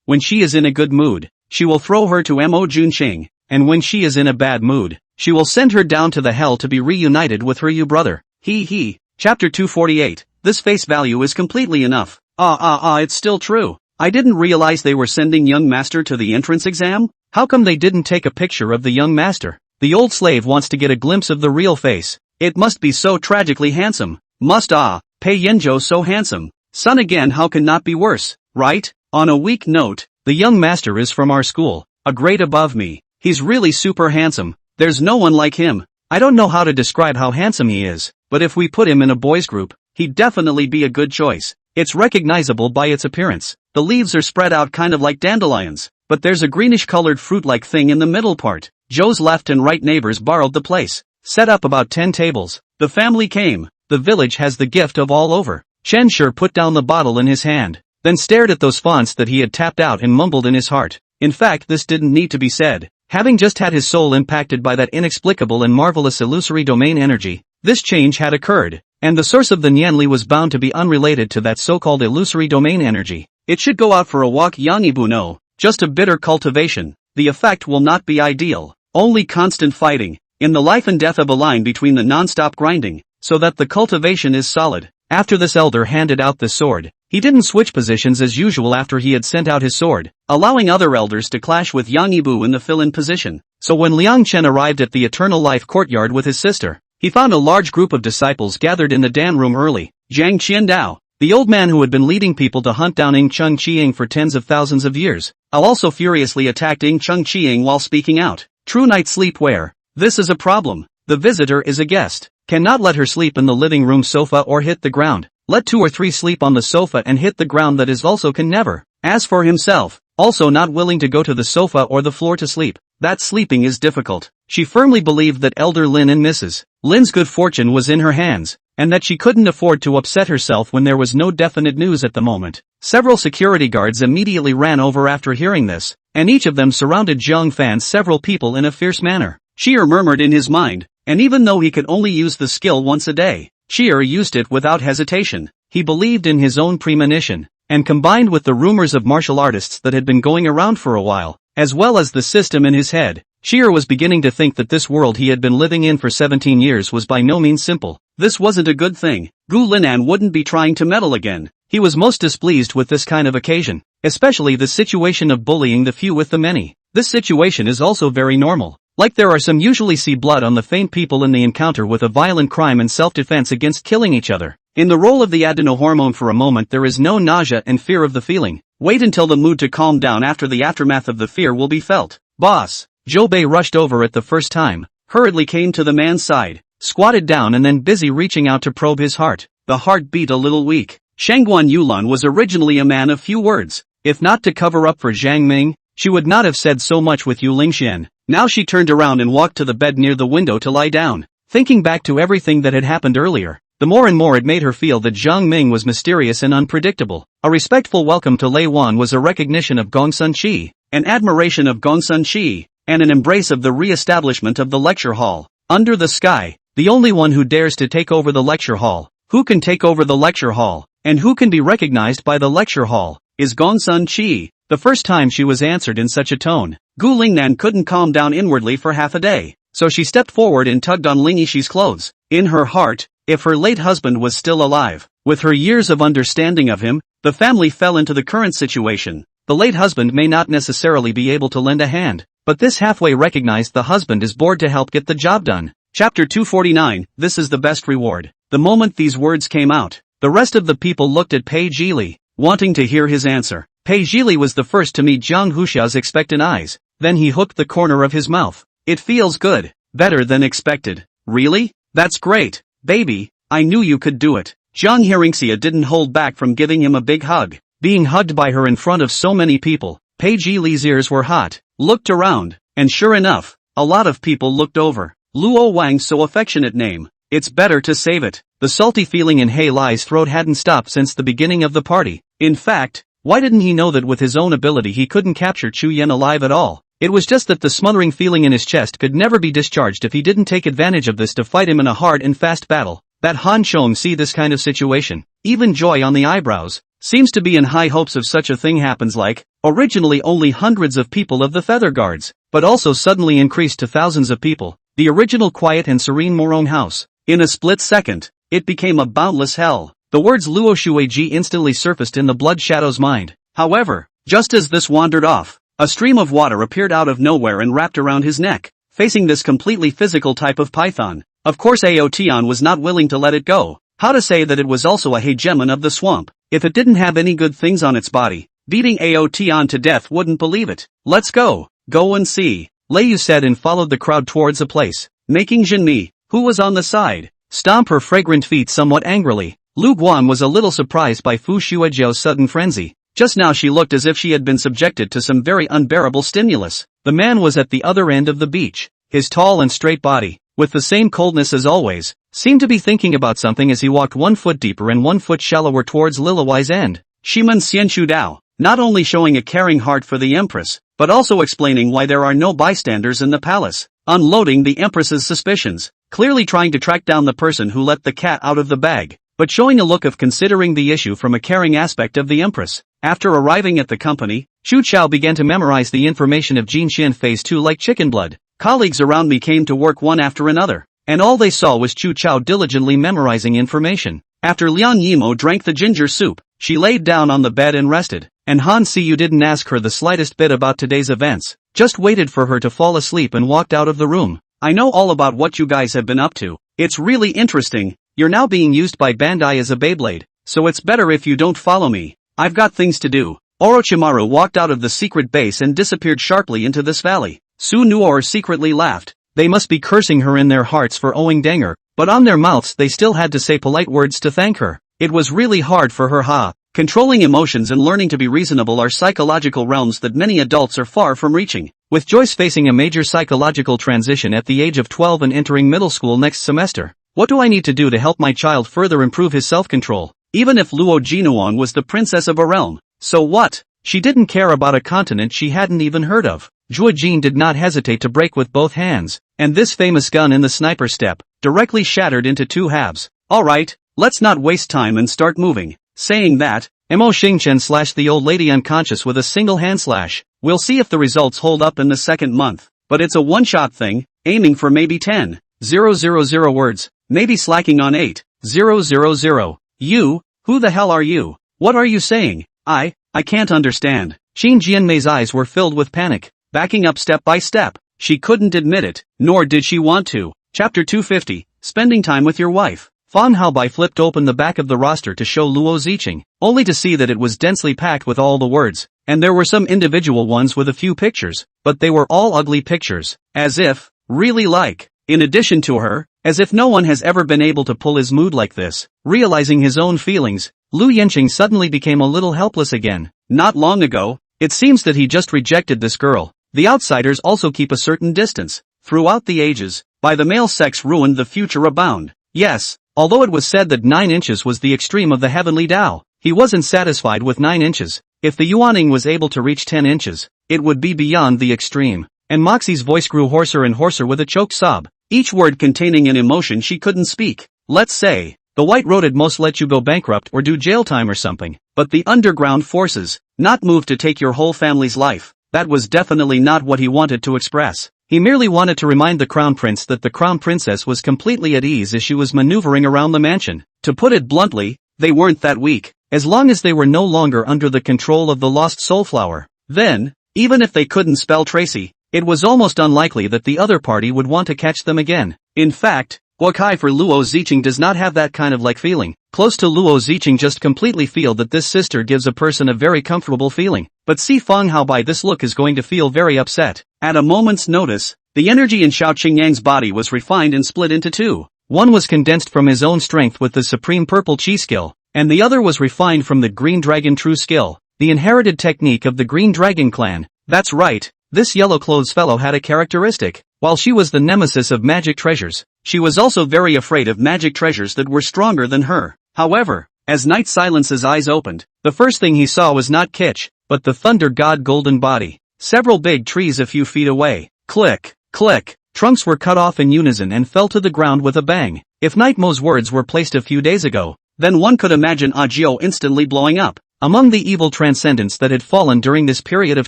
When she is in a good mood, she will throw her to Mo Junqing, and when she is in a bad mood, she will send her down to the hell to be reunited with her brother. Chapter 248. This face value is completely enough. It's still true. I didn't realize they were sending young master to the entrance exam? How come they didn't take a picture of the young master? The old slave wants to get a glimpse of the real face. It must be so tragically handsome. Pei Yanzhou so handsome. Son again, how can not be worse, right? On a weak note, the young master is from our school, a grade above me. He's really super handsome. There's no one like him. I don't know how to describe how handsome he is, but if we put him in a boys group, he'd definitely be a good choice. It's recognizable by its appearance. The leaves are spread out kind of like dandelions, but there's a greenish-colored fruit-like thing in the middle part. Joe's left and right neighbors borrowed the place, set up about 10 tables. The family came. The village has the gift of all over. Chen Shi put down the bottle in his hand, then stared at those fonts that he had tapped out and mumbled in his heart. In fact, this didn't need to be said. Having just had his soul impacted by that inexplicable and marvelous illusory domain energy, this change had occurred, and the source of the Nianli was bound to be unrelated to that so-called illusory domain energy. It should go out for a walk, Yang Ibuno. just a bitter cultivation. The effect will not be ideal. Only constant fighting, in the life and death of a line between the non-stop grinding, so that the cultivation is solid. After this elder handed out the sword, he didn't switch positions as usual after he had sent out his sword, allowing other elders to clash with Yang Yibu in the fill-in position. So when Liang Chen arrived at the Eternal Life courtyard with his sister, he found a large group of disciples gathered in the Dan room early. Jiang Qiandao, the old man who had been leading people to hunt down Ing Chung Chiing for tens of thousands of years, also furiously attacked Ing Chung Chiing while speaking out. True night sleep where? This is a problem. The visitor is a guest. Cannot let her sleep in the living room sofa or hit the ground. Let 2 or 3 sleep on the sofa and hit the ground, that is also can never. As for himself, also not willing to go to the sofa or the floor to sleep. That sleeping is difficult. She firmly believed that Elder Lin and Mrs. Lin's good fortune was in her hands, and that she couldn't afford to upset herself when there was no definite news at the moment. Several security guards immediately ran over after hearing this, and each of them surrounded Zhang Fan's several people in a fierce manner. Sheer murmured in his mind, and even though he could only use the skill once a day, Sheer used it without hesitation. He believed in his own premonition, and combined with the rumors of martial artists that had been going around for a while, as well as the system in his head, Sheer was beginning to think that this world he had been living in for 17 years was by no means simple. This wasn't a good thing. Gu Linan wouldn't be trying to meddle again. He was most displeased with this kind of occasion, especially the situation of bullying the few with the many. This situation is also very normal. Like there are some usually see blood on the faint people in the encounter with a violent crime and self-defense against killing each other. In the role of the adenohormone for a moment there is no nausea and fear of the feeling. Wait until the mood to calm down after the aftermath of the fear will be felt. Boss. Zhou Bei rushed over at the first time, hurriedly came to the man's side, squatted down and then busy reaching out to probe his heart. The heart beat a little weak. Shangguan Yulan was originally a man of few words. If not to cover up for Zhang Ming, she would not have said so much with Yu Lingxian. Now she turned around and walked to the bed near the window to lie down. Thinking back to everything that had happened earlier, the more and more it made her feel that Zhang Ming was mysterious and unpredictable. A respectful welcome to Lei Wan was a recognition of Gongsun Qi, an admiration of Gongsun Qi, and an embrace of the re-establishment of the lecture hall. Under the sky, the only one who dares to take over the lecture hall, who can take over the lecture hall, and who can be recognized by the lecture hall, is Gongsun Qi. The first time she was answered in such a tone, Gu Lingnan couldn't calm down inwardly for half a day, so she stepped forward and tugged on Ling Yixu's clothes. In her heart, if her late husband was still alive, with her years of understanding of him, the family fell into the current situation. The late husband may not necessarily be able to lend a hand, but this halfway recognized the husband is bored to help get the job done. Chapter 249, This is the best reward. The moment these words came out, the rest of the people looked at Pei Zhili, wanting to hear his answer. Pei Zhili was the first to meet Jiang Huxia's expectant eyes, then he hooked the corner of his mouth. It feels good. Better than expected. Really? That's great. Baby, I knew you could do it. Jiang Hearingxia didn't hold back from giving him a big hug. Being hugged by her in front of so many people, Pei Zhili's ears were hot. Looked around, and sure enough, a lot of people looked over. Luo Wang's so affectionate name. It's better to save it. The salty feeling in He Lai's throat hadn't stopped since the beginning of the party. In fact, why didn't he know that with his own ability he couldn't capture Chu Yen alive at all? It was just that the smothering feeling in his chest could never be discharged if he didn't take advantage of this to fight him in a hard and fast battle. That Han Chong see this kind of situation, even joy on the eyebrows, seems to be in high hopes of such a thing happens like, originally only hundreds of people of the Feather Guards, but also suddenly increased to thousands of people, the original quiet and serene Morong house. In a split second, it became a boundless hell. The words Luo Shueji instantly surfaced in the Blood Shadow's mind. However, just as this wandered off, a stream of water appeared out of nowhere and wrapped around his neck, facing this completely physical type of python. Of course Aotian was not willing to let it go. How to say that it was also a hegemon of the swamp? If it didn't have any good things on its body, beating Aotian to death wouldn't believe it. Let's go. Go and see. Lei Yu said and followed the crowd towards a place, making Jinmi, who was on the side, stomp her fragrant feet somewhat angrily. Lu Guan was a little surprised by Fu Xuejiao's sudden frenzy. Just now she looked as if she had been subjected to some very unbearable stimulus. The man was at the other end of the beach. His tall and straight body, with the same coldness as always, seemed to be thinking about something as he walked 1 foot deeper and 1 foot shallower towards Lilawai's end. Shiman Xianshu Dao, not only showing a caring heart for the Empress, but also explaining why there are no bystanders in the palace, unloading the Empress's suspicions, clearly trying to track down the person who let the cat out of the bag, but showing a look of considering the issue from a caring aspect of the Empress. After arriving at the company, Chu Chao began to memorize the information of Jinxian Phase 2 like chicken blood. Colleagues around me came to work one after another, and all they saw was Chu Chao diligently memorizing information. After Lian Yimo drank the ginger soup, she laid down on the bed and rested, and Han Siyu didn't ask her the slightest bit about today's events, just waited for her to fall asleep and walked out of the room. I know all about what you guys have been up to. It's really interesting. You're now being used by Bandai as a Beyblade, so it's better if you don't follow me. I've got things to do. Orochimaru walked out of the secret base and disappeared sharply into this valley. Su Nuor secretly laughed. They must be cursing her in their hearts for owing Danger, but on their mouths they still had to say polite words to thank her. It was really hard for her. Controlling emotions and learning to be reasonable are psychological realms that many adults are far from reaching. With Joyce facing a major psychological transition at the age of 12 and entering middle school next semester, what do I need to do to help my child further improve his self-control? Even if Luo Jinuan was the princess of a realm, so what? She didn't care about a continent she hadn't even heard of. Zhuo Jin did not hesitate to break with both hands, and this famous gun in the sniper step directly shattered into two halves. Alright, let's not waste time and start moving. Saying that, Mo Xingchen slashed the old lady unconscious with a single hand slash. We'll see if the results hold up in the second month, but it's a one-shot thing, aiming for maybe 10,000 words, maybe slacking on 8,000. You, who the hell are you? What are you saying? I can't understand. Qin Jianmei's eyes were filled with panic, backing up step by step. She couldn't admit it, nor did she want to. Chapter 250, Spending Time with Your Wife. Fan Haobai flipped open the back of the roster to show Luo Ziqing, only to see that it was densely packed with all the words, and there were some individual ones with a few pictures, but they were all ugly pictures, as if, really like, in addition to her, as if no one has ever been able to pull his mood like this. Realizing his own feelings, Lu Yanqing suddenly became a little helpless again. Not long ago, it seems that he just rejected this girl. The outsiders also keep a certain distance. Throughout the ages, by the male sex ruined the future abound. Yes, although it was said that 9 inches was the extreme of the heavenly Tao, he wasn't satisfied with 9 inches. If the Yuaning was able to reach 10 inches, it would be beyond the extreme. And Moxie's voice grew hoarser and hoarser with a choked sob, each word containing an emotion she couldn't speak. Let's say, the White Road at most let you go bankrupt or do jail time or something, but the underground forces, not moved to take your whole family's life. That was definitely not what he wanted to express. He merely wanted to remind the Crown Prince that the Crown Princess was completely at ease as she was maneuvering around the mansion. To put it bluntly, they weren't that weak, as long as they were no longer under the control of the lost Soulflower. Then, even if they couldn't spell Tracy, it was almost unlikely that the other party would want to catch them again. In fact, Guokai for Luo Ziqing does not have that kind of like feeling. Close to Luo Ziqing just completely feel that this sister gives a person a very comfortable feeling. But see Fang Haobai, this look is going to feel very upset. At a moment's notice, the energy in Xiao Qingyang's body was refined and split into two. One was condensed from his own strength with the supreme purple chi skill, and the other was refined from the green dragon true skill, the inherited technique of the green dragon clan. That's right, this yellow clothes fellow had a characteristic. While she was the nemesis of magic treasures, she was also very afraid of magic treasures that were stronger than her. However, as Night Silence's eyes opened, the first thing he saw was not Kitch, but the thunder god golden body. Several big trees a few feet away. Click, click, trunks were cut off in unison and fell to the ground with a bang. If Nightmo's words were placed a few days ago, then one could imagine Agio instantly blowing up. Among the evil transcendents that had fallen during this period of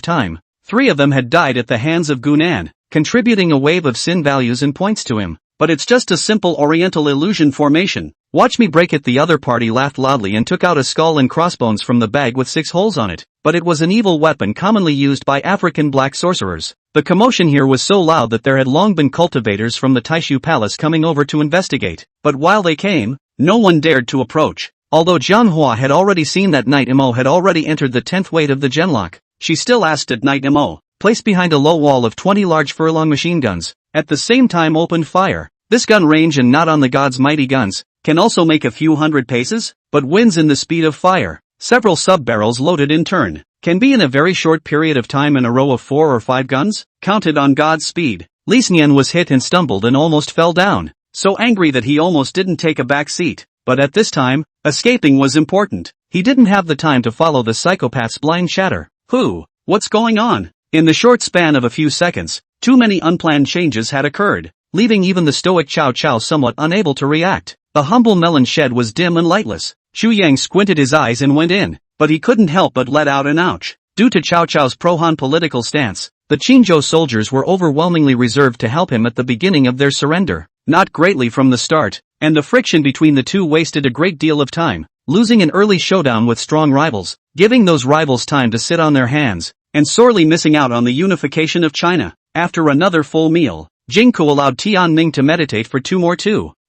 time, 3 of them had died at the hands of Gunan, contributing a wave of sin values and points to him. But it's just a simple oriental illusion formation. Watch me break it. The other party laughed loudly and took out a skull and crossbones from the bag with 6 holes on it, but it was an evil weapon commonly used by African black sorcerers. The commotion here was so loud that there had long been cultivators from the Taishu Palace coming over to investigate, but while they came, no one dared to approach. Although Jianghua had already seen that Night Mo had already entered the 10th weight of the genlock, she still asked at Night Mo, placed behind a low wall of 20 large furlong machine guns, at the same time opened fire. This gun range and not on the god's mighty guns, can also make a few hundred paces, but wins in the speed of fire. Several sub-barrels loaded in turn, can be in a very short period of time in a row of 4 or 5 guns, counted on god's speed. Li Xian was hit and stumbled and almost fell down, so angry that he almost didn't take a back seat. But at this time, escaping was important. He didn't have the time to follow the psychopath's blind chatter. What's going on? In the short span of a few seconds, too many unplanned changes had occurred, leaving even the stoic Cao Cao somewhat unable to react. The humble melon shed was dim and lightless. Xu Yang squinted his eyes and went in. but he couldn't help but let out an ouch. Due to Cao Cao's pro-Han political stance, the Qingzhou soldiers were overwhelmingly reserved to help him at the beginning of their surrender, not greatly from the start, and the friction between the two wasted a great deal of time, losing an early showdown with strong rivals, giving those rivals time to sit on their hands, and sorely missing out on the unification of China. After another full meal, Jingku allowed Tianning to meditate for 2 more.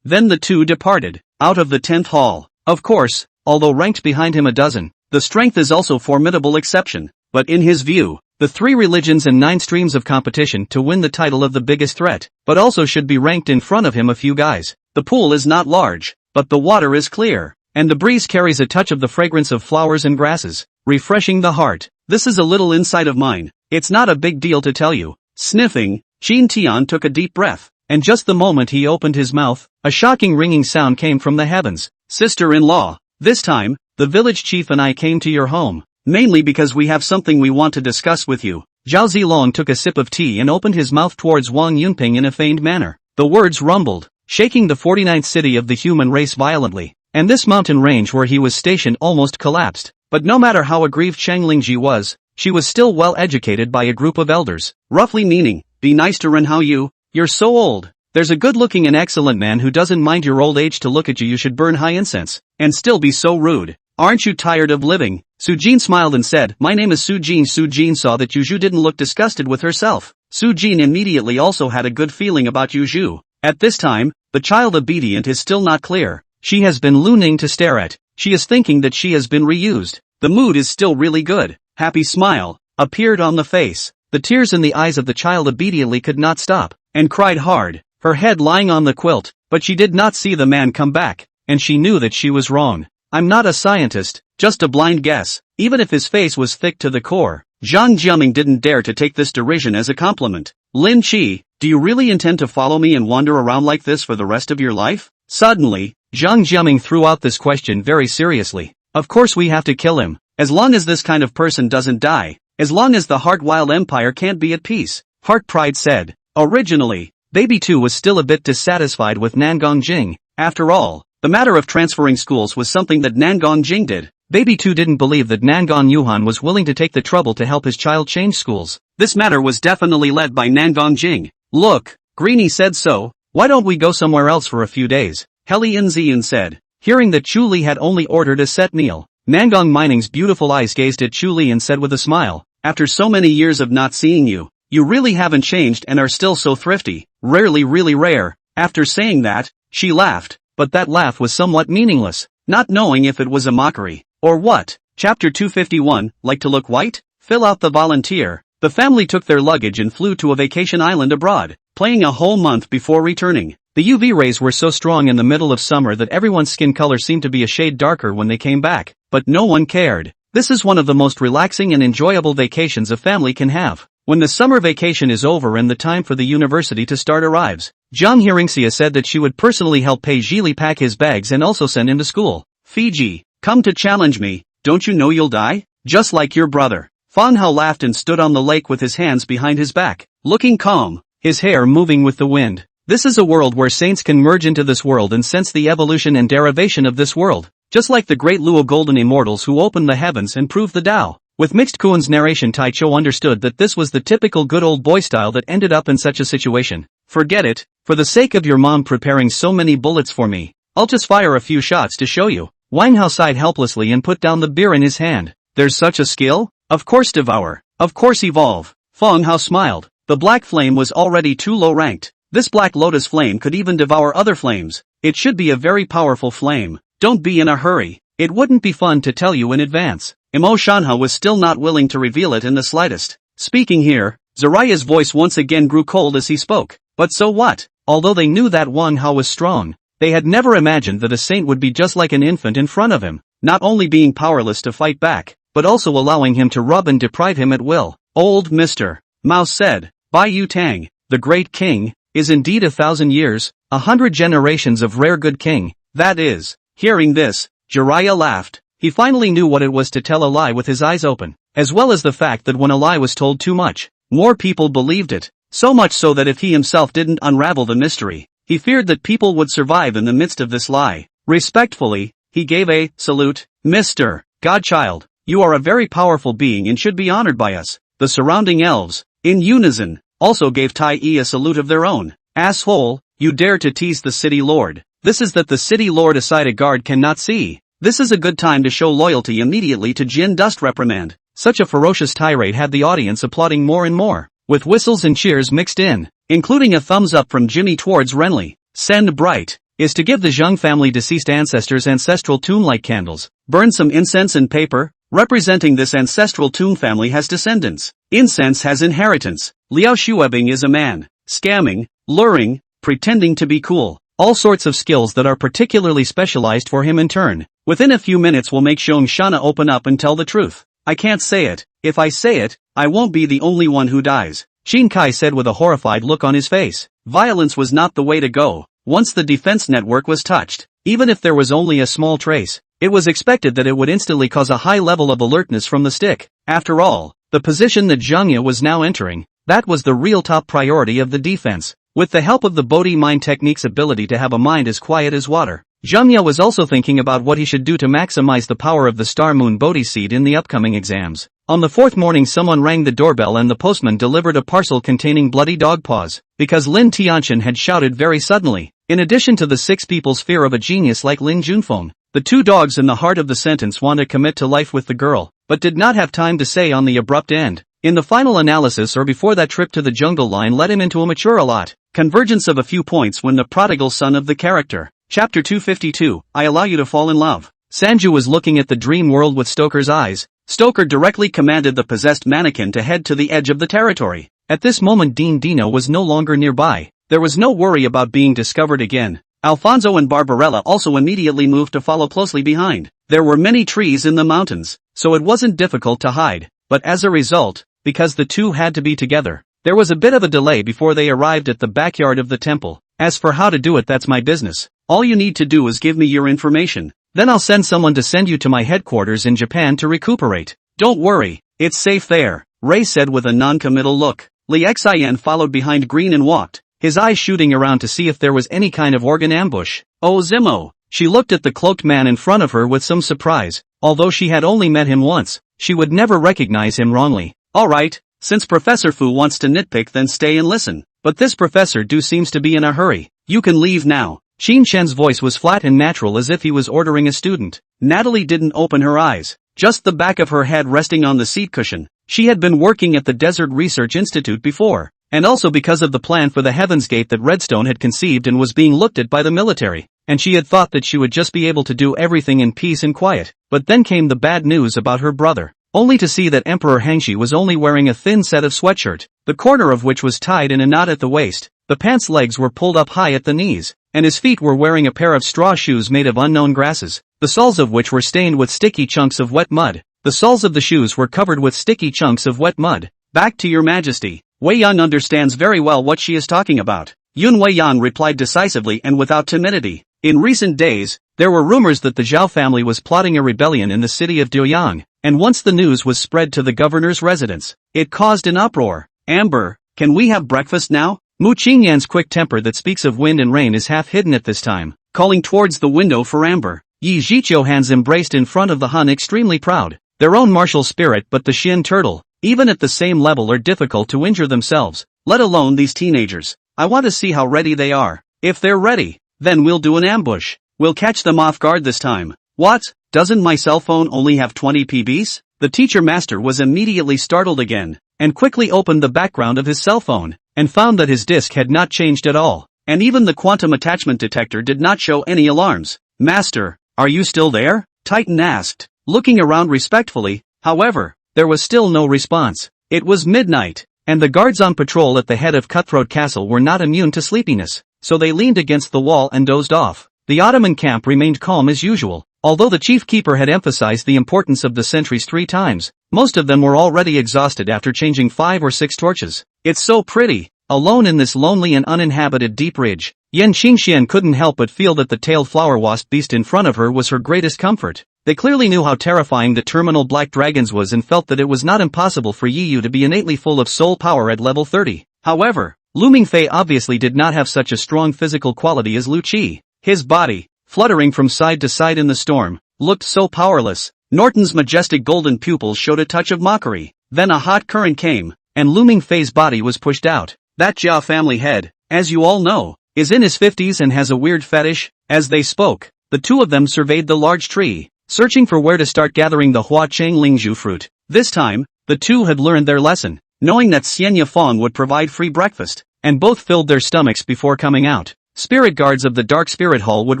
Then the two departed, out of the 10th hall. Of course, although ranked behind him a dozen, the strength is also formidable exception, but in his view, the 3 religions and 9 streams of competition to win the title of the biggest threat, but also should be ranked in front of him a few guys. The pool is not large, but the water is clear, and the breeze carries a touch of the fragrance of flowers and grasses, refreshing the heart. This is a little insight of mine, it's not a big deal to tell you. Sniffing, Qin Tian took a deep breath, and just the moment he opened his mouth, a shocking ringing sound came from the heavens. Sister-in-law, this time, the village chief and I came to your home, mainly because we have something we want to discuss with you. Zhao Zilong took a sip of tea and opened his mouth towards Wang Yunping in a feigned manner. The words rumbled, shaking the 49th city of the human race violently, and this mountain range where he was stationed almost collapsed. But no matter how aggrieved Cheng Lingji was, she was still well educated by a group of elders, roughly meaning, be nice to Ren Hao Yu, you're so old. There's a good-looking and excellent man who doesn't mind your old age to look at you. You should burn high incense, and still be so rude. Aren't you tired of living? Su Jin smiled and said, my name is Su Jin. Su Jin saw that Yu Zhu didn't look disgusted with herself. Su Jin immediately also had a good feeling about Yu Zhu. At this time, the child obedient is still not clear. She has been looning to stare at. She is thinking that she has been reused. The mood is still really good. Happy smile appeared on the face. The tears in the eyes of the child obediently could not stop, and cried hard, her head lying on the quilt, but she did not see the man come back, and she knew that she was wrong. I'm not a scientist, just a blind guess. Even if his face was thick to the core, Zhang Jiaming didn't dare to take this derision as a compliment. Lin Qi, do you really intend to follow me and wander around like this for the rest of your life? Suddenly, Zhang Jiaming threw out this question very seriously. Of course we have to kill him, as long as this kind of person doesn't die, as long as the Heart Wild Empire can't be at peace, Heart Pride said. Originally, Baby 2 was still a bit dissatisfied with Nangong Jing. After all, the matter of transferring schools was something that Nangong Jing did. Baby 2 didn't believe that Nangong Yuhan was willing to take the trouble to help his child change schools. This matter was definitely led by Nangong Jing. Look, Greenie said so, why don't we go somewhere else for a few days? Heli Nzian said. Hearing that Chu Li had only ordered a set meal, Nangong Mining's beautiful eyes gazed at Chu Li and said with a smile, after so many years of not seeing you, you really haven't changed and are still so thrifty, really rare. After saying that, she laughed, but that laugh was somewhat meaningless, not knowing if it was a mockery, or what. Chapter 251, like to look white? Fill out the volunteer. The family took their luggage and flew to a vacation island abroad, playing a whole month before returning. The UV rays were so strong in the middle of summer that everyone's skin color seemed to be a shade darker when they came back, but no one cared. This is one of the most relaxing and enjoyable vacations a family can have. When the summer vacation is over and the time for the university to start arrives, Jiang Hearingxia said that she would personally help Pei Zhili pack his bags and also send him to school. Fiji, come to challenge me, don't you know you'll die? Just like your brother. Fang Hao laughed and stood on the lake with his hands behind his back, looking calm, his hair moving with the wind. This is a world where saints can merge into this world and sense the evolution and derivation of this world, just like the great Luo Golden Immortals who opened the heavens and proved the Tao. With mixed Kuan's narration, Tai Cho understood that this was the typical good old boy style that ended up in such a situation. Forget it, for the sake of your mom preparing so many bullets for me, I'll just fire a few shots to show you. Wang Hao sighed helplessly and put down the beer in his hand. There's such a skill? Of course devour. Of course evolve. Feng Hao smiled. The black flame was already too low ranked. This black lotus flame could even devour other flames. It should be a very powerful flame. Don't be in a hurry. It wouldn't be fun to tell you in advance. Imo Shanha was still not willing to reveal it in the slightest. Speaking here, Zaraya's voice once again grew cold as he spoke. But so what? Although they knew that Wang Hao was strong, they had never imagined that a saint would be just like an infant in front of him, not only being powerless to fight back, but also allowing him to rub and deprive him at will. Old Mr. Mao said, Bai Yu Tang, the great king, is indeed 1,000 years, 100 generations of rare good king, that is. Hearing this, Jiraiya laughed. He finally knew what it was to tell a lie with his eyes open, as well as the fact that when a lie was told too much, more people believed it, so much so that if he himself didn't unravel the mystery, he feared that people would survive in the midst of this lie. Respectfully, he gave a salute. Mr. Godchild, You are a very powerful being and should be honored by us. The surrounding elves, in unison, also gave Tai Yi a salute of their own. Asshole, you dare to tease the city lord. This is that the city lord aside a guard cannot see. This is a good time to show loyalty immediately to Jin Dust reprimand. Such a ferocious tirade had the audience applauding more and more, with whistles and cheers mixed in, including a thumbs up from Jimmy towards Renly. Send Bright is to give the Jiang family deceased ancestors ancestral tomb-like candles. Burn some incense and paper, representing this ancestral tomb family has descendants. Incense has inheritance. Liao Shuebing is a man, scamming, luring, pretending to be cool. All sorts of skills that are particularly specialized for him in turn. Within a few minutes will make Xiong Shana open up and tell the truth. I can't say it. If I say it, I won't be the only one who dies, Xin Kai said with a horrified look on his face. Violence was not the way to go. Once the defense network was touched, even if there was only a small trace, it was expected that it would instantly cause a high level of alertness from the stick. After all, the position that Zhangya was now entering, that was the real top priority of the defense. With the help of the Bodhi mind technique's ability to have a mind as quiet as water, Zhangya was also thinking about what he should do to maximize the power of the Star Moon Bodhi seed in the upcoming exams. On the fourth morning someone rang the doorbell and the postman delivered a parcel containing bloody dog paws, because Lin Tianchen had shouted very suddenly. In addition to the 6 people's fear of a genius like Lin Junfeng, the 2 dogs in the heart of the sentence want to commit to life with the girl, but did not have time to say on the abrupt end. In the final analysis or before that trip to the jungle line led him into a mature a lot. Convergence of a few points when the prodigal son of the character. Chapter 252, I allow you to fall in love. Sanju was looking at the dream world with Stoker's eyes. Stoker directly commanded the possessed mannequin to head to the edge of the territory. At this moment Dean Dino was no longer nearby. There was no worry about being discovered again. Alfonso and Barbarella also immediately moved to follow closely behind. There were many trees in the mountains, so it wasn't difficult to hide. But as a result, because the two had to be together, there was a bit of a delay before they arrived at the backyard of the temple. As for how to do it, that's my business. All you need to do is give me your information. Then I'll send someone to send you to my headquarters in Japan to recuperate. Don't worry, it's safe there, Ray said with a non-committal look. Li Xian followed behind Green and walked, his eyes shooting around to see if there was any kind of organ ambush. Oh Zimo! She looked at the cloaked man in front of her with some surprise. Although she had only met him once, she would never recognize him wrongly. Alright, since Professor Fu wants to nitpick then stay and listen. But this Professor Du seems to be in a hurry. You can leave now. Xin Shen's voice was flat and natural as if he was ordering a student. Natalie didn't open her eyes, just the back of her head resting on the seat cushion. She had been working at the Desert Research Institute before, and also because of the plan for the Heaven's Gate that Redstone had conceived and was being looked at by the military, and she had thought that she would just be able to do everything in peace and quiet. But then came the bad news about her brother, only to see that Emperor Hengshi was only wearing a thin set of sweatshirt, the corner of which was tied in a knot at the waist. The pants' legs were pulled up high at the knees, and his feet were wearing a pair of straw shoes made of unknown grasses, the soles of which were stained with sticky chunks of wet mud. The soles of the shoes were covered with sticky chunks of wet mud. Back to your majesty. Wei Yan understands very well what she is talking about. Yun Wei Yan replied decisively and without timidity. In recent days, there were rumors that the Zhao family was plotting a rebellion in the city of Duoyang, and once the news was spread to the governor's residence, it caused an uproar. Amber, can we have breakfast now? Mu Qingyan's quick temper that speaks of wind and rain is half hidden at this time, calling towards the window for Amber. Yi Zhiqiu hands embraced in front of the Hun extremely proud. Their own martial spirit but the Shin turtle, even at the same level are difficult to injure themselves, let alone these teenagers. I want to see how ready they are. If they're ready, then we'll do an ambush. We'll catch them off guard this time. What? Doesn't my cell phone only have 20 PBs? The teacher master was immediately startled again, and quickly opened the background of his cell phone, and found that his disk had not changed at all, and even the quantum attachment detector did not show any alarms. Master, are you still there? Titan asked, looking around respectfully. However, there was still no response. It was midnight, and the guards on patrol at the head of Cutthroat Castle were not immune to sleepiness, so they leaned against the wall and dozed off. The Ottoman camp remained calm as usual, although the chief keeper had emphasized the importance of the sentries 3 times. Most of them were already exhausted after changing 5 or 6 torches. It's so pretty, alone in this lonely and uninhabited deep ridge. Yan Xingxian couldn't help but feel that the tailed flower wasp beast in front of her was her greatest comfort. They clearly knew how terrifying the terminal black dragons was and felt that it was not impossible for Yi Yu to be innately full of soul power at level 30. However, Lu Mingfei obviously did not have such a strong physical quality as Lu Qi. His body, fluttering from side to side in the storm, looked so powerless. Norton's majestic golden pupils showed a touch of mockery. Then a hot current came, and looming Fei's body was pushed out. That Zhao family head, as you all know, is in his 50s and has a weird fetish. As they spoke, the two of them surveyed the large tree, searching for where to start gathering the Hua Cheng Lingzhu fruit. This time, the two had learned their lesson, knowing that Xianya Fong would provide free breakfast, and both filled their stomachs before coming out. Spirit guards of the Dark Spirit Hall would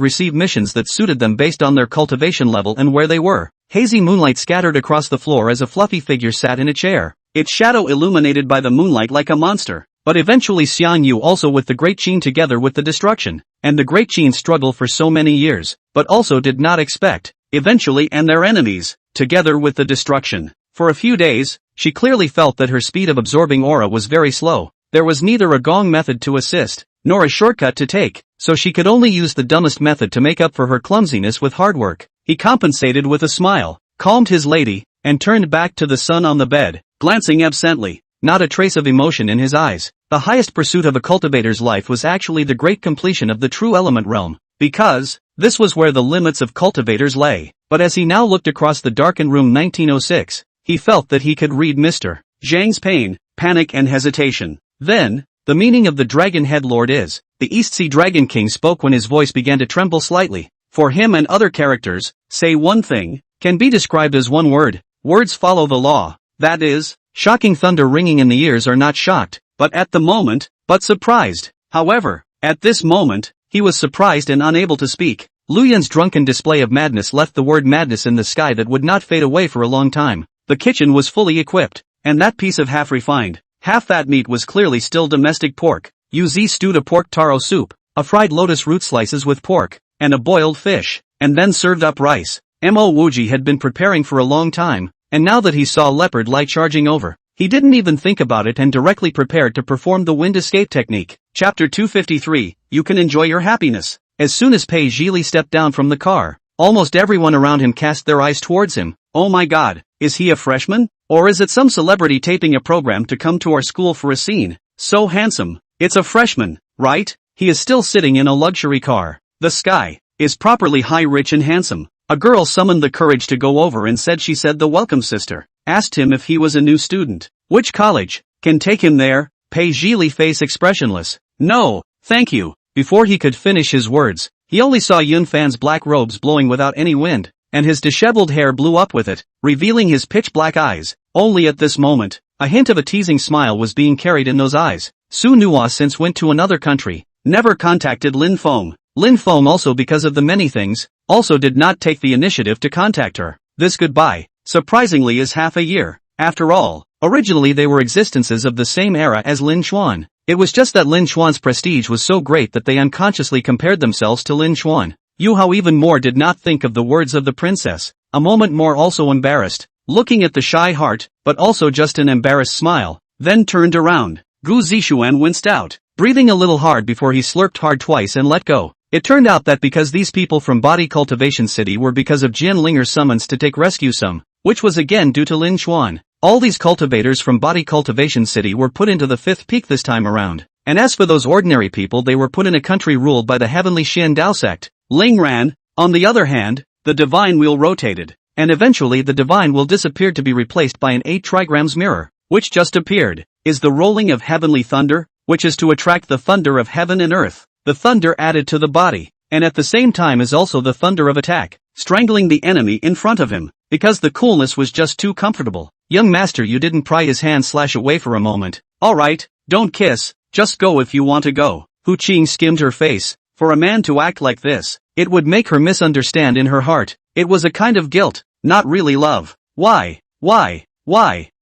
receive missions that suited them based on their cultivation level and where they were. Hazy moonlight scattered across the floor as a fluffy figure sat in a chair, its shadow illuminated by the moonlight like a monster. But eventually Xiang Yu also with the Great Qin together with the destruction, and the Great Qin struggle for so many years, but also did not expect, eventually and their enemies, together with the destruction. For a few days, she clearly felt that her speed of absorbing aura was very slow. There was neither a gong method to assist, nor a shortcut to take, so she could only use the dumbest method to make up for her clumsiness with hard work. He compensated with a smile, calmed his lady, and turned back to the son on the bed, glancing absently. Not a trace of emotion in his eyes. The highest pursuit of a cultivator's life was actually the great completion of the true element realm, because this was where the limits of cultivators lay. But as he now looked across the darkened room 1906, he felt that he could read Mr. Zhang's pain, panic and hesitation. Then, the meaning of the Dragon Head Lord is, the East Sea Dragon King spoke when his voice began to tremble slightly. For him and other characters, say one thing, can be described as one word. Words follow the law. That is, shocking thunder ringing in the ears are not shocked, but at the moment, but surprised. However, at this moment, he was surprised and unable to speak. Luyan's drunken display of madness left the word madness in the sky that would not fade away for a long time. The kitchen was fully equipped, and that piece of half-refined, half-fat meat was clearly still domestic pork. Yuzi stewed a pork taro soup, a fried lotus root slices with pork, and a boiled fish, and then served up rice. Mo Wuji had been preparing for a long time, and now that he saw leopard light charging over, he didn't even think about it and directly prepared to perform the wind escape technique. Chapter 253, You Can Enjoy Your Happiness. As soon as Pei Zhili stepped down from the car, almost everyone around him cast their eyes towards him. Oh my god, is he a freshman? Or is it some celebrity taping a program to come to our school for a scene? So handsome. It's a freshman, right? He is still sitting in a luxury car. The sky is properly high, rich and handsome. A girl summoned the courage to go over and said she said the welcome sister. Asked him if he was a new student. Which college? Can take him there? Pei Zhili face expressionless. No, thank you. Before he could finish his words, he only saw Yun Fan's black robes blowing without any wind, and his disheveled hair blew up with it, revealing his pitch black eyes. Only at this moment, a hint of a teasing smile was being carried in those eyes. Su Nua since went to another country, never contacted Lin Feng. Lin Feng also because of the many things, also did not take the initiative to contact her. This goodbye, surprisingly is half a year. After all, originally they were existences of the same era as Lin Xuan. It was just that Lin Xuan's prestige was so great that they unconsciously compared themselves to Lin Xuan. Yu Hao even more did not think of the words of the princess, a moment more also embarrassed, looking at the shy heart, but also just an embarrassed smile, then turned around. Gu Zixuan winced out, breathing a little hard before he slurped hard twice and let go. It turned out that because these people from Body Cultivation City were because of Jian Linger's summons to take rescue some, which was again due to Lin Xuan. All these cultivators from Body Cultivation City were put into the fifth peak this time around. And as for those ordinary people, they were put in a country ruled by the heavenly Xian Dao sect. Ling Ran, on the other hand, the divine wheel rotated, and eventually the divine will disappeared to be replaced by an 8 trigrams mirror, which just appeared, is the rolling of heavenly thunder, which is to attract the thunder of heaven and earth. The thunder added to the body, and at the same time is also the thunder of attack, strangling the enemy in front of him, because the coolness was just too comfortable. Young master, you didn't pry his hand slash away for a moment. Alright, don't kiss, just go if you want to go. Hu Qing skimmed her face. For a man to act like this, it would make her misunderstand in her heart. It was a kind of guilt, not really love. Why?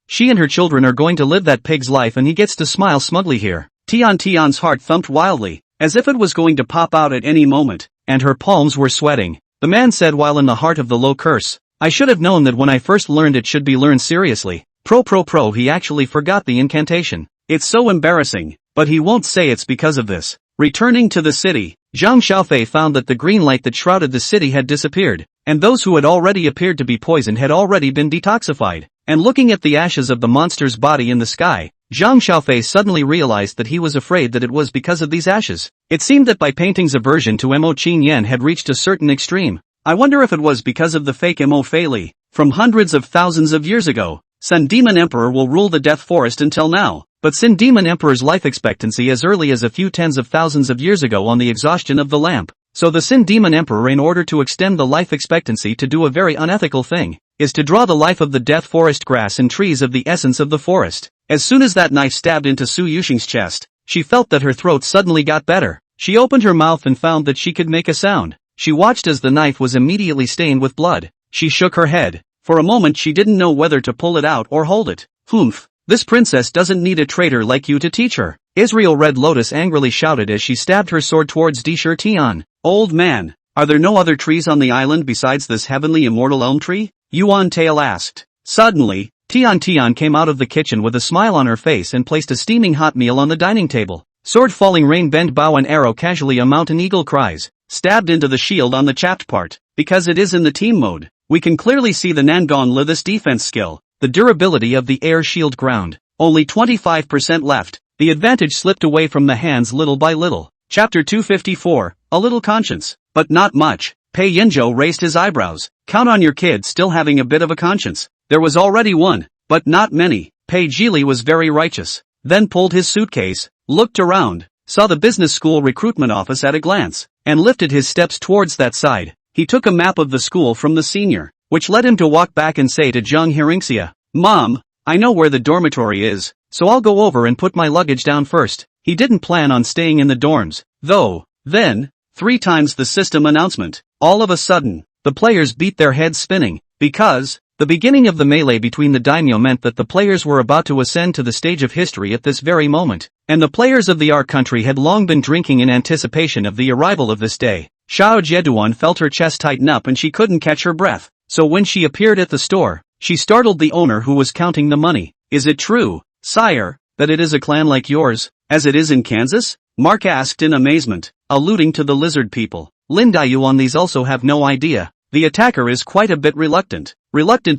She and her children are going to live that pig's life and he gets to smile smugly here. Tian's heart thumped wildly, as if it was going to pop out at any moment, and her palms were sweating. The man said while in the heart of the low curse, I should have known that when I first learned it should be learned seriously. He actually forgot the incantation. It's so embarrassing, but he won't say it's because of this. Returning to the city, Zhang Xiaofei found that the green light that shrouded the city had disappeared, and those who had already appeared to be poisoned had already been detoxified. And looking at the ashes of the monster's body in the sky, Zhang Xiaofei suddenly realized that he was afraid that it was because of these ashes. It seemed that Bai Painting's aversion to Mo Qin Yan had reached a certain extreme. I wonder if it was because of the fake Mo Fei Li. from hundreds of thousands of years ago. Sun Demon Emperor will rule the Death Forest until now. But Sin Demon Emperor's life expectancy as early as a few tens of thousands of years ago on the exhaustion of the lamp. So the Sin Demon Emperor, in order to extend the life expectancy to do a very unethical thing, is to draw the life of the Death Forest grass and trees of the essence of the forest. As soon as that knife stabbed into Su Yuxing's chest, she felt that her throat suddenly got better. She opened her mouth and found that she could make a sound. She watched as the knife was immediately stained with blood. She shook her head. For a moment she didn't know whether to pull it out or hold it. Humph. This princess doesn't need a traitor like you to teach her. Israel Red Lotus angrily shouted as she stabbed her sword towards Dishir Tian. Old man, are there no other trees on the island besides this heavenly immortal elm tree? Yuan Tail asked. Suddenly, Tian came out of the kitchen with a smile on her face and placed a steaming hot meal on the dining table. Sword falling rain bend bow and arrow casually a mountain eagle cries. Stabbed into the shield on the chapped part. Because it is in the team mode, we can clearly see the Nangon Lithis defense skill. The durability of the air shield ground. Only 25% left. The advantage slipped away from the hands little by little. Chapter 254, a little conscience. But not much. Pei Yanzhou raised his eyebrows. Count on your kid still having a bit of a conscience. There was already one, but not many. Pei Jili was very righteous. Then pulled his suitcase, looked around, saw the business school recruitment office at a glance, and lifted his steps towards that side. He took a map of the school from the senior, which led him to walk back and say to Jiang Hearingxia, Mom, I know where the dormitory is, so I'll go over and put my luggage down first. He didn't plan on staying in the dorms, though. Then, 3 times the system announcement. All of a sudden, the players beat their heads spinning, because the beginning of the melee between the daimyo meant that the players were about to ascend to the stage of history at this very moment, and the players of the Art country had long been drinking in anticipation of the arrival of this day. Xiao Jieduan felt her chest tighten up and she couldn't catch her breath. So when she appeared at the store, she startled the owner who was counting the money. Is it true, sire, that it is a clan like yours, as it is in Kansas? Mark asked in amazement, alluding to the lizard people. Lin Daiyuan these also have no idea. The attacker is quite a bit reluctant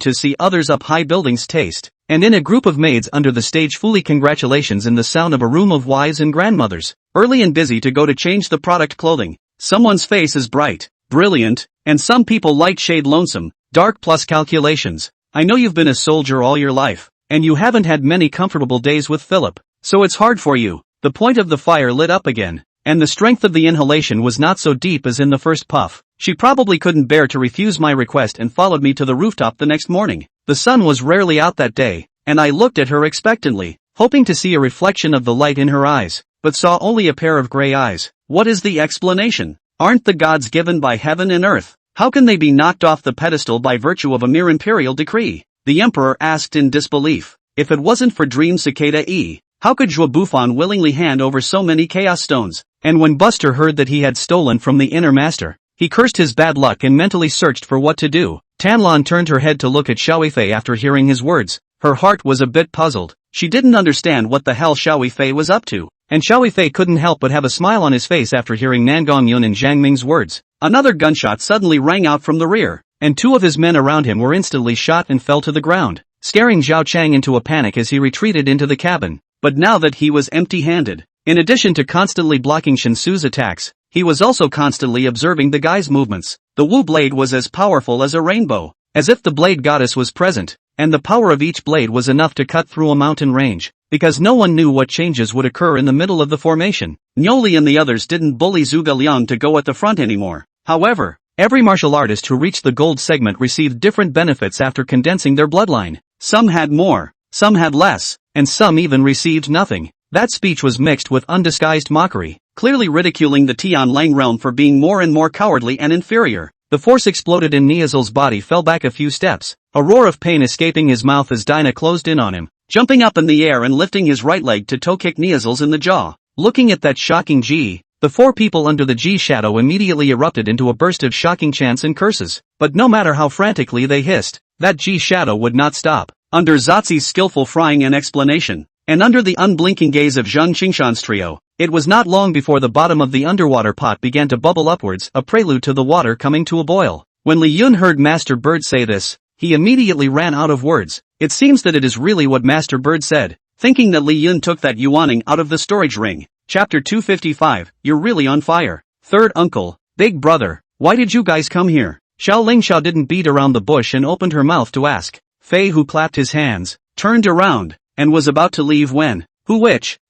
to see others up high buildings taste, and in a group of maids under the stage fully congratulations in the sound of a room of wives and grandmothers, early and busy to go to change the product clothing. Someone's face is bright, brilliant, and some people light shade lonesome. Dark plus calculations. I know you've been a soldier all your life, and you haven't had many comfortable days with Philip, so it's hard for you. The point of the fire lit up again, and the strength of the inhalation was not so deep as in the first puff. She probably couldn't bear to refuse my request and followed me to the rooftop the next morning. The sun was rarely out that day, and I looked at her expectantly, hoping to see a reflection of the light in her eyes, but saw only a pair of gray eyes. What is the explanation? Aren't the gods given by heaven and earth? How can they be knocked off the pedestal by virtue of a mere imperial decree? The emperor asked in disbelief. If it wasn't for Dream Cicada E, how could Zhuo Bufan willingly hand over so many chaos stones? And when Buster heard that he had stolen from the inner master, he cursed his bad luck and mentally searched for what to do. Tanlan turned her head to look at Xiao Weifei after hearing his words. Her heart was a bit puzzled. She didn't understand what the hell Xiao Weifei was up to. And Xiao Weifei couldn't help but have a smile on his face after hearing Nangong Yun and Zhang Ming's words. Another gunshot suddenly rang out from the rear, and 2 of his men around him were instantly shot and fell to the ground, scaring Zhao Chang into a panic as he retreated into the cabin. But now that he was empty-handed, in addition to constantly blocking Shinsu's attacks, he was also constantly observing the guy's movements. The Wu blade was as powerful as a rainbow, as if the blade goddess was present, and the power of each blade was enough to cut through a mountain range. Because no one knew what changes would occur in the middle of the formation, Niuli and the others didn't bully Zhuge Liang to go at the front anymore. However, every martial artist who reached the gold segment received different benefits after condensing their bloodline. Some had more, some had less, and some even received nothing. That speech was mixed with undisguised mockery, clearly ridiculing the Tianlang realm for being more and more cowardly and inferior. The force exploded and Niazul's body fell back a few steps, a roar of pain escaping his mouth as Dinah closed in on him, jumping up in the air and lifting his right leg to toe kick Niazul's in the jaw. Looking at that shocking G, the 4 people under the G shadow immediately erupted into a burst of shocking chants and curses, but no matter how frantically they hissed, that G shadow would not stop. Under Zotzi's skillful frying and explanation, and under the unblinking gaze of Zheng Qingshan's trio, it was not long before the bottom of the underwater pot began to bubble upwards, a prelude to the water coming to a boil. When Li Yun heard Master Bird say this, he immediately ran out of words. It seems that it is really what Master Bird said, thinking that Li Yun took that yuaning out of the storage ring. Chapter 255, You're really on fire. Third uncle, big brother, why did you guys come here? Xiao Lingxiao didn't beat around the bush and opened her mouth to ask. Fei, who clapped his hands, turned around, and was about to leave when,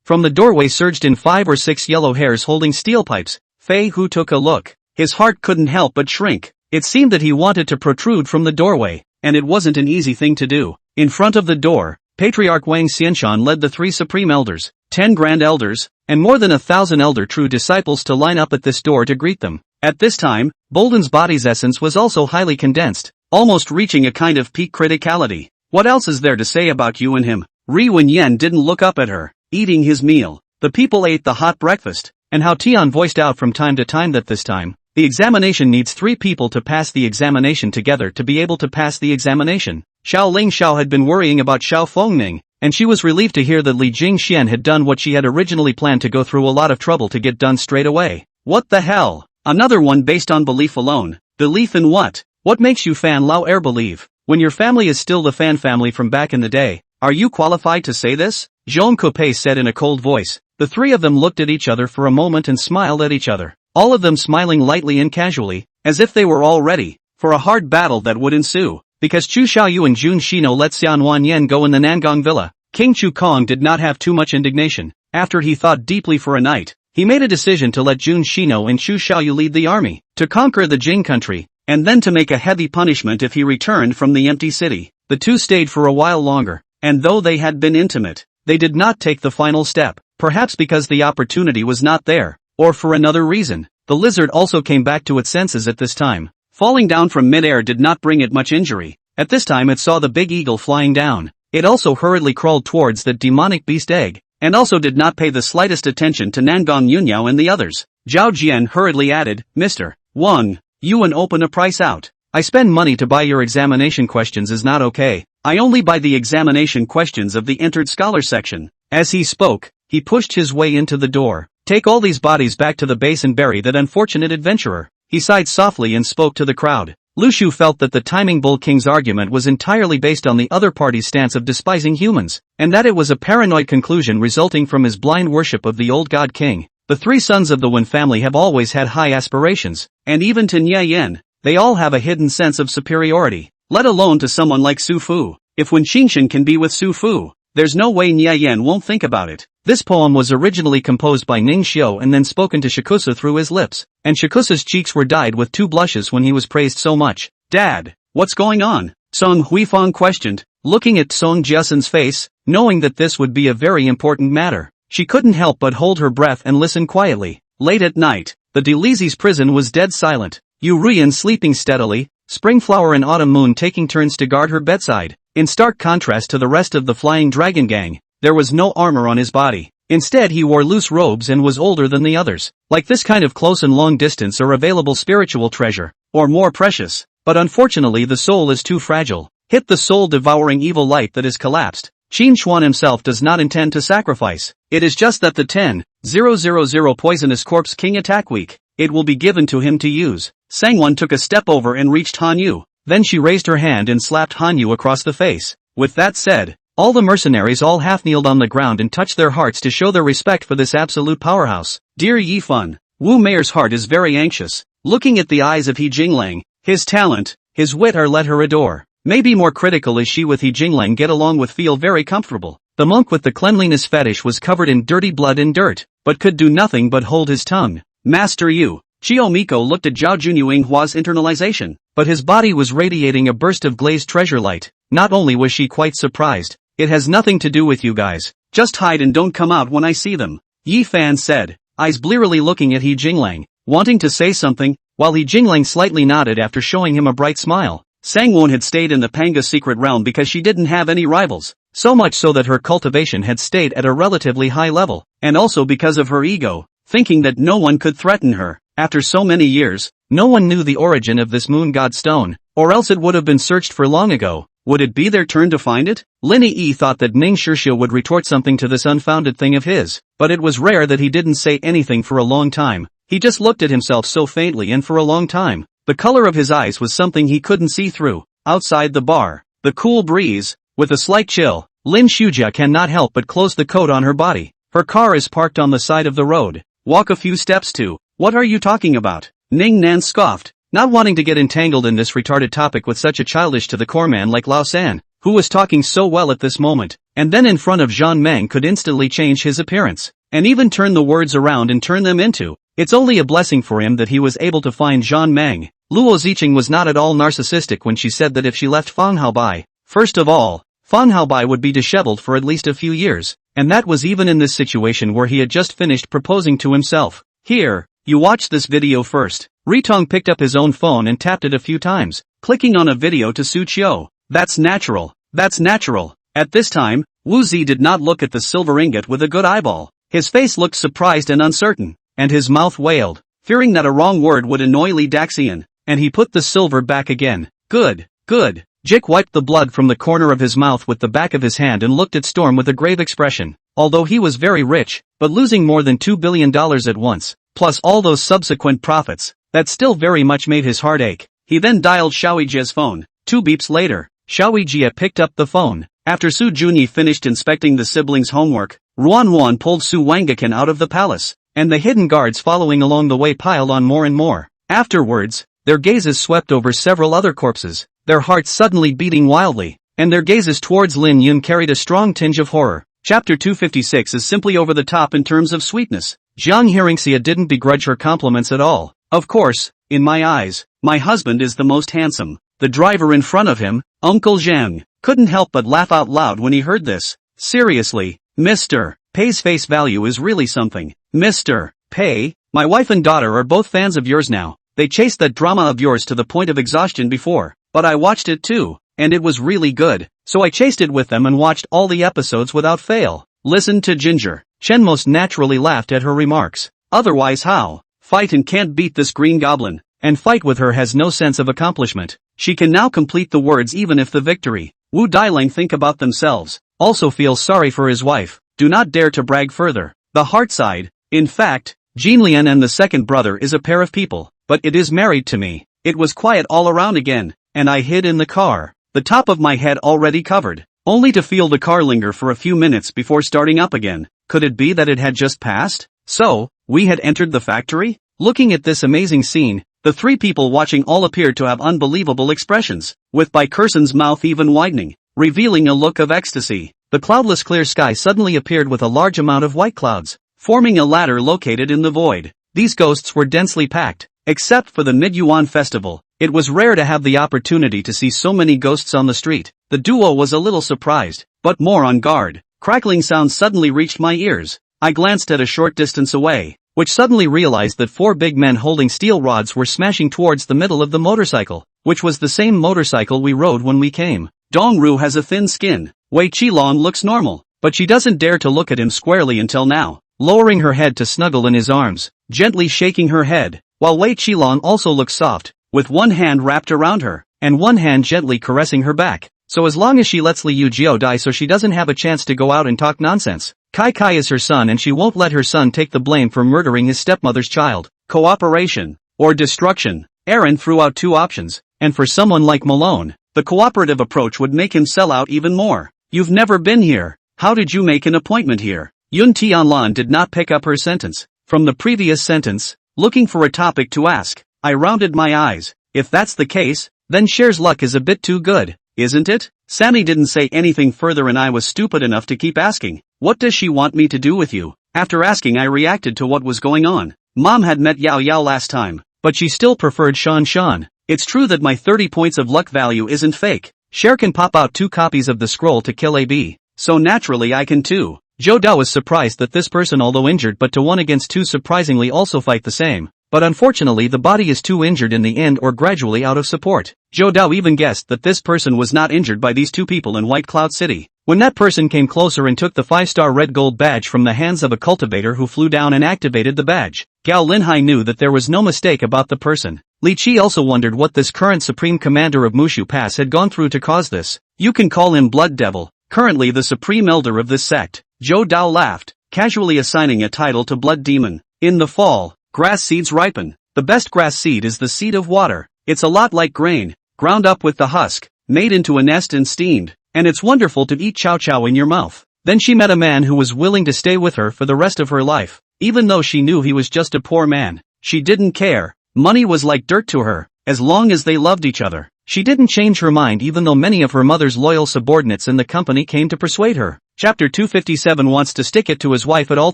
from the doorway surged in 5 or 6 yellow hairs holding steel pipes. Fei Hu took a look. His heart couldn't help but shrink. It seemed that he wanted to protrude from the doorway, and it wasn't an easy thing to do. In front of the door, Patriarch Wang Xianshan led the 3 supreme elders, 10 grand elders, and more than 1,000 elder true disciples to line up at this door to greet them. At this time, Bolden's body's essence was also highly condensed, almost reaching a kind of peak criticality. What else is there to say about you and him? Ri Wenyan didn't look up at her, eating his meal. The people ate the hot breakfast, and Hao Tian voiced out from time to time that this time, the examination needs 3 people to pass the examination together to be able to pass the examination. Xiao Lingxiao had been worrying about Xiao Fengning, and she was relieved to hear that Li Jingxian had done what she had originally planned to go through a lot of trouble to get done straight away. What the hell? Another one based on belief alone. Belief in what? What makes you Fan Lao Air believe? When your family is still the Fan family from back in the day, are you qualified to say this? Zhong Kopei said in a cold voice. The 3 of them looked at each other for a moment and smiled at each other. All of them smiling lightly and casually, as if they were all ready for a hard battle that would ensue. Because Chu Xiaoyu and Jun Shino let Xian Wanyan go in the Nangong villa, King Chu Kong did not have too much indignation. After he thought deeply for a night, he made a decision to let Jun Shino and Chu Xiaoyu lead the army, to conquer the Jing country, and then to make a heavy punishment if he returned from the empty city. The 2 stayed for a while longer, and though they had been intimate, they did not take the final step, perhaps because the opportunity was not there, or for another reason. The lizard also came back to its senses at this time. Falling down from mid-air did not bring it much injury. At this time it saw the big eagle flying down. It also hurriedly crawled towards that demonic beast egg, and also did not pay the slightest attention to Nangong Yunyao and the others. Zhao Jian hurriedly added, Mr. Wang, you and open a price out. I spend money to buy your examination questions is not okay. I only buy the examination questions of the entered scholar section. As he spoke, he pushed his way into the door. Take all these bodies back to the base and bury that unfortunate adventurer. He sighed softly and spoke to the crowd. Lu Shu felt that the Timing Bull King's argument was entirely based on the other party's stance of despising humans, and that it was a paranoid conclusion resulting from his blind worship of the old god king. The 3 sons of the Wen family have always had high aspirations, and even to Nye Yen, they all have a hidden sense of superiority, let alone to someone like Su Fu. If Wen Qingshan can be with Su Fu, there's no way Nye Yen won't think about it. This poem was originally composed by Ning Xiu and then spoken to Shikusa through his lips, and Shikusa's cheeks were dyed with 2 blushes when he was praised so much. Dad, what's going on? Song Huifang questioned, looking at Song Jiasen's face, knowing that this would be a very important matter. She couldn't help but hold her breath and listen quietly. Late at night, the Delizi's prison was dead silent. Yu Rian sleeping steadily, Springflower and Autumn Moon taking turns to guard her bedside. In stark contrast to the rest of the Flying Dragon gang, there was no armor on his body. Instead he wore loose robes and was older than the others. Like this kind of close and long distance or available spiritual treasure, or more precious. But unfortunately the soul is too fragile. Hit the soul-devouring evil light that is collapsed. Qin Xuan himself does not intend to sacrifice. It is just that the 10,000 poisonous corpse king attack weak. It will be given to him to use. Sangwon took a step over and reached Han Yu. Then she raised her hand and slapped Han Yu across the face. With that said, all the mercenaries all half-kneeled on the ground and touched their hearts to show their respect for this absolute powerhouse. Dear Yi Fun, Wu Meier's heart is very anxious. Looking at the eyes of He Jinglang, his talent, his wit are let her adore. Maybe more critical is she with He Jinglang get along with feel very comfortable. The monk with the cleanliness fetish was covered in dirty blood and dirt, but could do nothing but hold his tongue. Master Yu. Chio Miko looked at Zhao Junyuinghua's internalization, but his body was radiating a burst of glazed treasure light. Not only was she quite surprised, it has nothing to do with you guys. Just hide and don't come out when I see them. Yi Fan said, eyes blearily looking at He Jinglang, wanting to say something, while He Jinglang slightly nodded after showing him a bright smile. Sangwon had stayed in the Panga secret realm because she didn't have any rivals, so much so that her cultivation had stayed at a relatively high level, and also because of her ego, thinking that no one could threaten her. After so many years, no one knew the origin of this moon god stone, or else it would have been searched for long ago. Would it be their turn to find it? Lin Yi thought that Ning Shishia would retort something to this unfounded thing of his, but it was rare that he didn't say anything for a long time. He just looked at himself so faintly and for a long time. The color of his eyes was something he couldn't see through. Outside the bar, the cool breeze, with a slight chill, Lin Shujia cannot help but close the coat on her body. Her car is parked on the side of the road. Walk a few steps to. What are you talking about? Ning Nan scoffed. not wanting to get entangled in this retarded topic with such a childish to the core man like Lao San, who was talking so well at this moment, and then in front of Zhang Meng could instantly change his appearance, and even turn the words around and turn them into. It's only a blessing for him that he was able to find Zhang Meng. Luo Ziqing was not at all narcissistic when she said that if she left Fang Haobai, first of all, Fang Haobai would be disheveled for at least a few years, and that was even in this situation where he had just finished proposing to himself. Here, you watch this video first. Ritong picked up his own phone and tapped it a few times, clicking on a video to Su Qiu. That's natural. That's natural. At this time, Wu Zi did not look at the silver ingot with a good eyeball. His face looked surprised and uncertain, and his mouth wailed, fearing that a wrong word would annoy Li Daxian, and he put the silver back again. Good, good. Jik wiped the blood from the corner of his mouth with the back of his hand and looked at Storm with a grave expression. Although he was very rich, but losing more than $2 billion at once, plus all those subsequent profits, that still very much made his heart ache. He then dialed Xiaoyijia's phone. 2 beeps later, Xiaoyijia picked up the phone. After Su Junyi finished inspecting the siblings' homework, Ruan pulled Su Wangakan out of the palace, and the hidden guards following along the way piled on more and more. Afterwards, their gazes swept over several other corpses, their hearts suddenly beating wildly, and their gazes towards Lin Yun carried a strong tinge of horror. Chapter 256 is simply over the top in terms of sweetness. Jiang Hearingxia didn't begrudge her compliments at all. Of course, in my eyes, my husband is the most handsome. The driver in front of him, Uncle Zhang, couldn't help but laugh out loud when he heard this. Seriously, Mr. Pei's face value is really something. Mr. Pei, my wife and daughter are both fans of yours now. They chased that drama of yours to the point of exhaustion before, but I watched it too, and it was really good, so I chased it with them and watched all the episodes without fail. Listen to Ginger. Chen most naturally laughed at her remarks. Otherwise how? Fight and can't beat this green goblin, and fight with her has no sense of accomplishment. She can now complete the words even if the victory. Wu Dailing think about themselves, also feel sorry for his wife, do not dare to brag further. The heart side. In fact, Jinlian and the second brother is a pair of people, but it is married to me. It was quiet all around again, and I hid in the car, the top of my head already covered, only to feel the car linger for a few minutes before starting up again. Could it be that it had just passed? So, we had entered the factory? Looking at this amazing scene, the three people watching all appeared to have unbelievable expressions, with Bai Kursen's mouth even widening, revealing a look of ecstasy. The cloudless clear sky suddenly appeared with a large amount of white clouds, forming a ladder located in the void. These ghosts were densely packed. Except for the Mid-Yuan festival, it was rare to have the opportunity to see so many ghosts on the street. The duo was a little surprised, but more on guard. Crackling sounds suddenly reached my ears. I glanced at a short distance away, which suddenly realized that 4 big men holding steel rods were smashing towards the middle of the motorcycle, which was the same motorcycle we rode when we came. Dongru has a thin skin. Wei Qilong looks normal, but she doesn't dare to look at him squarely until now, lowering her head to snuggle in his arms, gently shaking her head. While Wei Qilong also looks soft, with one hand wrapped around her, and one hand gently caressing her back. So as long as she lets Liu Jiao die so she doesn't have a chance to go out and talk nonsense. Kai Kai is her son and she won't let her son take the blame for murdering his stepmother's child. Cooperation, or destruction. Aaron threw out 2 options, and for someone like Malone, the cooperative approach would make him sell out even more. You've never been here. How did you make an appointment here? Yun Tianlan did not pick up her sentence from the previous sentence. Looking for a topic to ask, I rounded my eyes. If that's the case, then Cher's luck is a bit too good, isn't it? Sammy didn't say anything further and I was stupid enough to keep asking. What does she want me to do with you? After asking I reacted to what was going on. Mom had met Yao Yao last time, but she still preferred Shan Shan. It's true that my 30 points of luck value isn't fake. Cher can pop out 2 copies of the scroll to kill AB, so naturally I can too. Zhou Dao was surprised that this person although injured but to 1 against 2 surprisingly also fight the same, but unfortunately the body is too injured in the end or gradually out of support. Zhou Dao even guessed that this person was not injured by these 2 people in White Cloud City. When that person came closer and took the 5-star red gold badge from the hands of a cultivator who flew down and activated the badge, Gao Linhai knew that there was no mistake about the person. Li Qi also wondered what this current supreme commander of Mushu Pass had gone through to cause this. You can call him Blood Devil, currently the supreme elder of this sect. Zhou Dao laughed, casually assigning a title to Blood Demon. In the fall, grass seeds ripen. The best grass seed is the seed of water. It's a lot like grain, ground up with the husk, made into a nest and steamed, and it's wonderful to eat chow chow in your mouth. Then she met a man who was willing to stay with her for the rest of her life, even though she knew he was just a poor man. She didn't care. Money was like dirt to her, as long as they loved each other. She didn't change her mind even though many of her mother's loyal subordinates in the company came to persuade her. Chapter 257 wants to stick it to his wife at all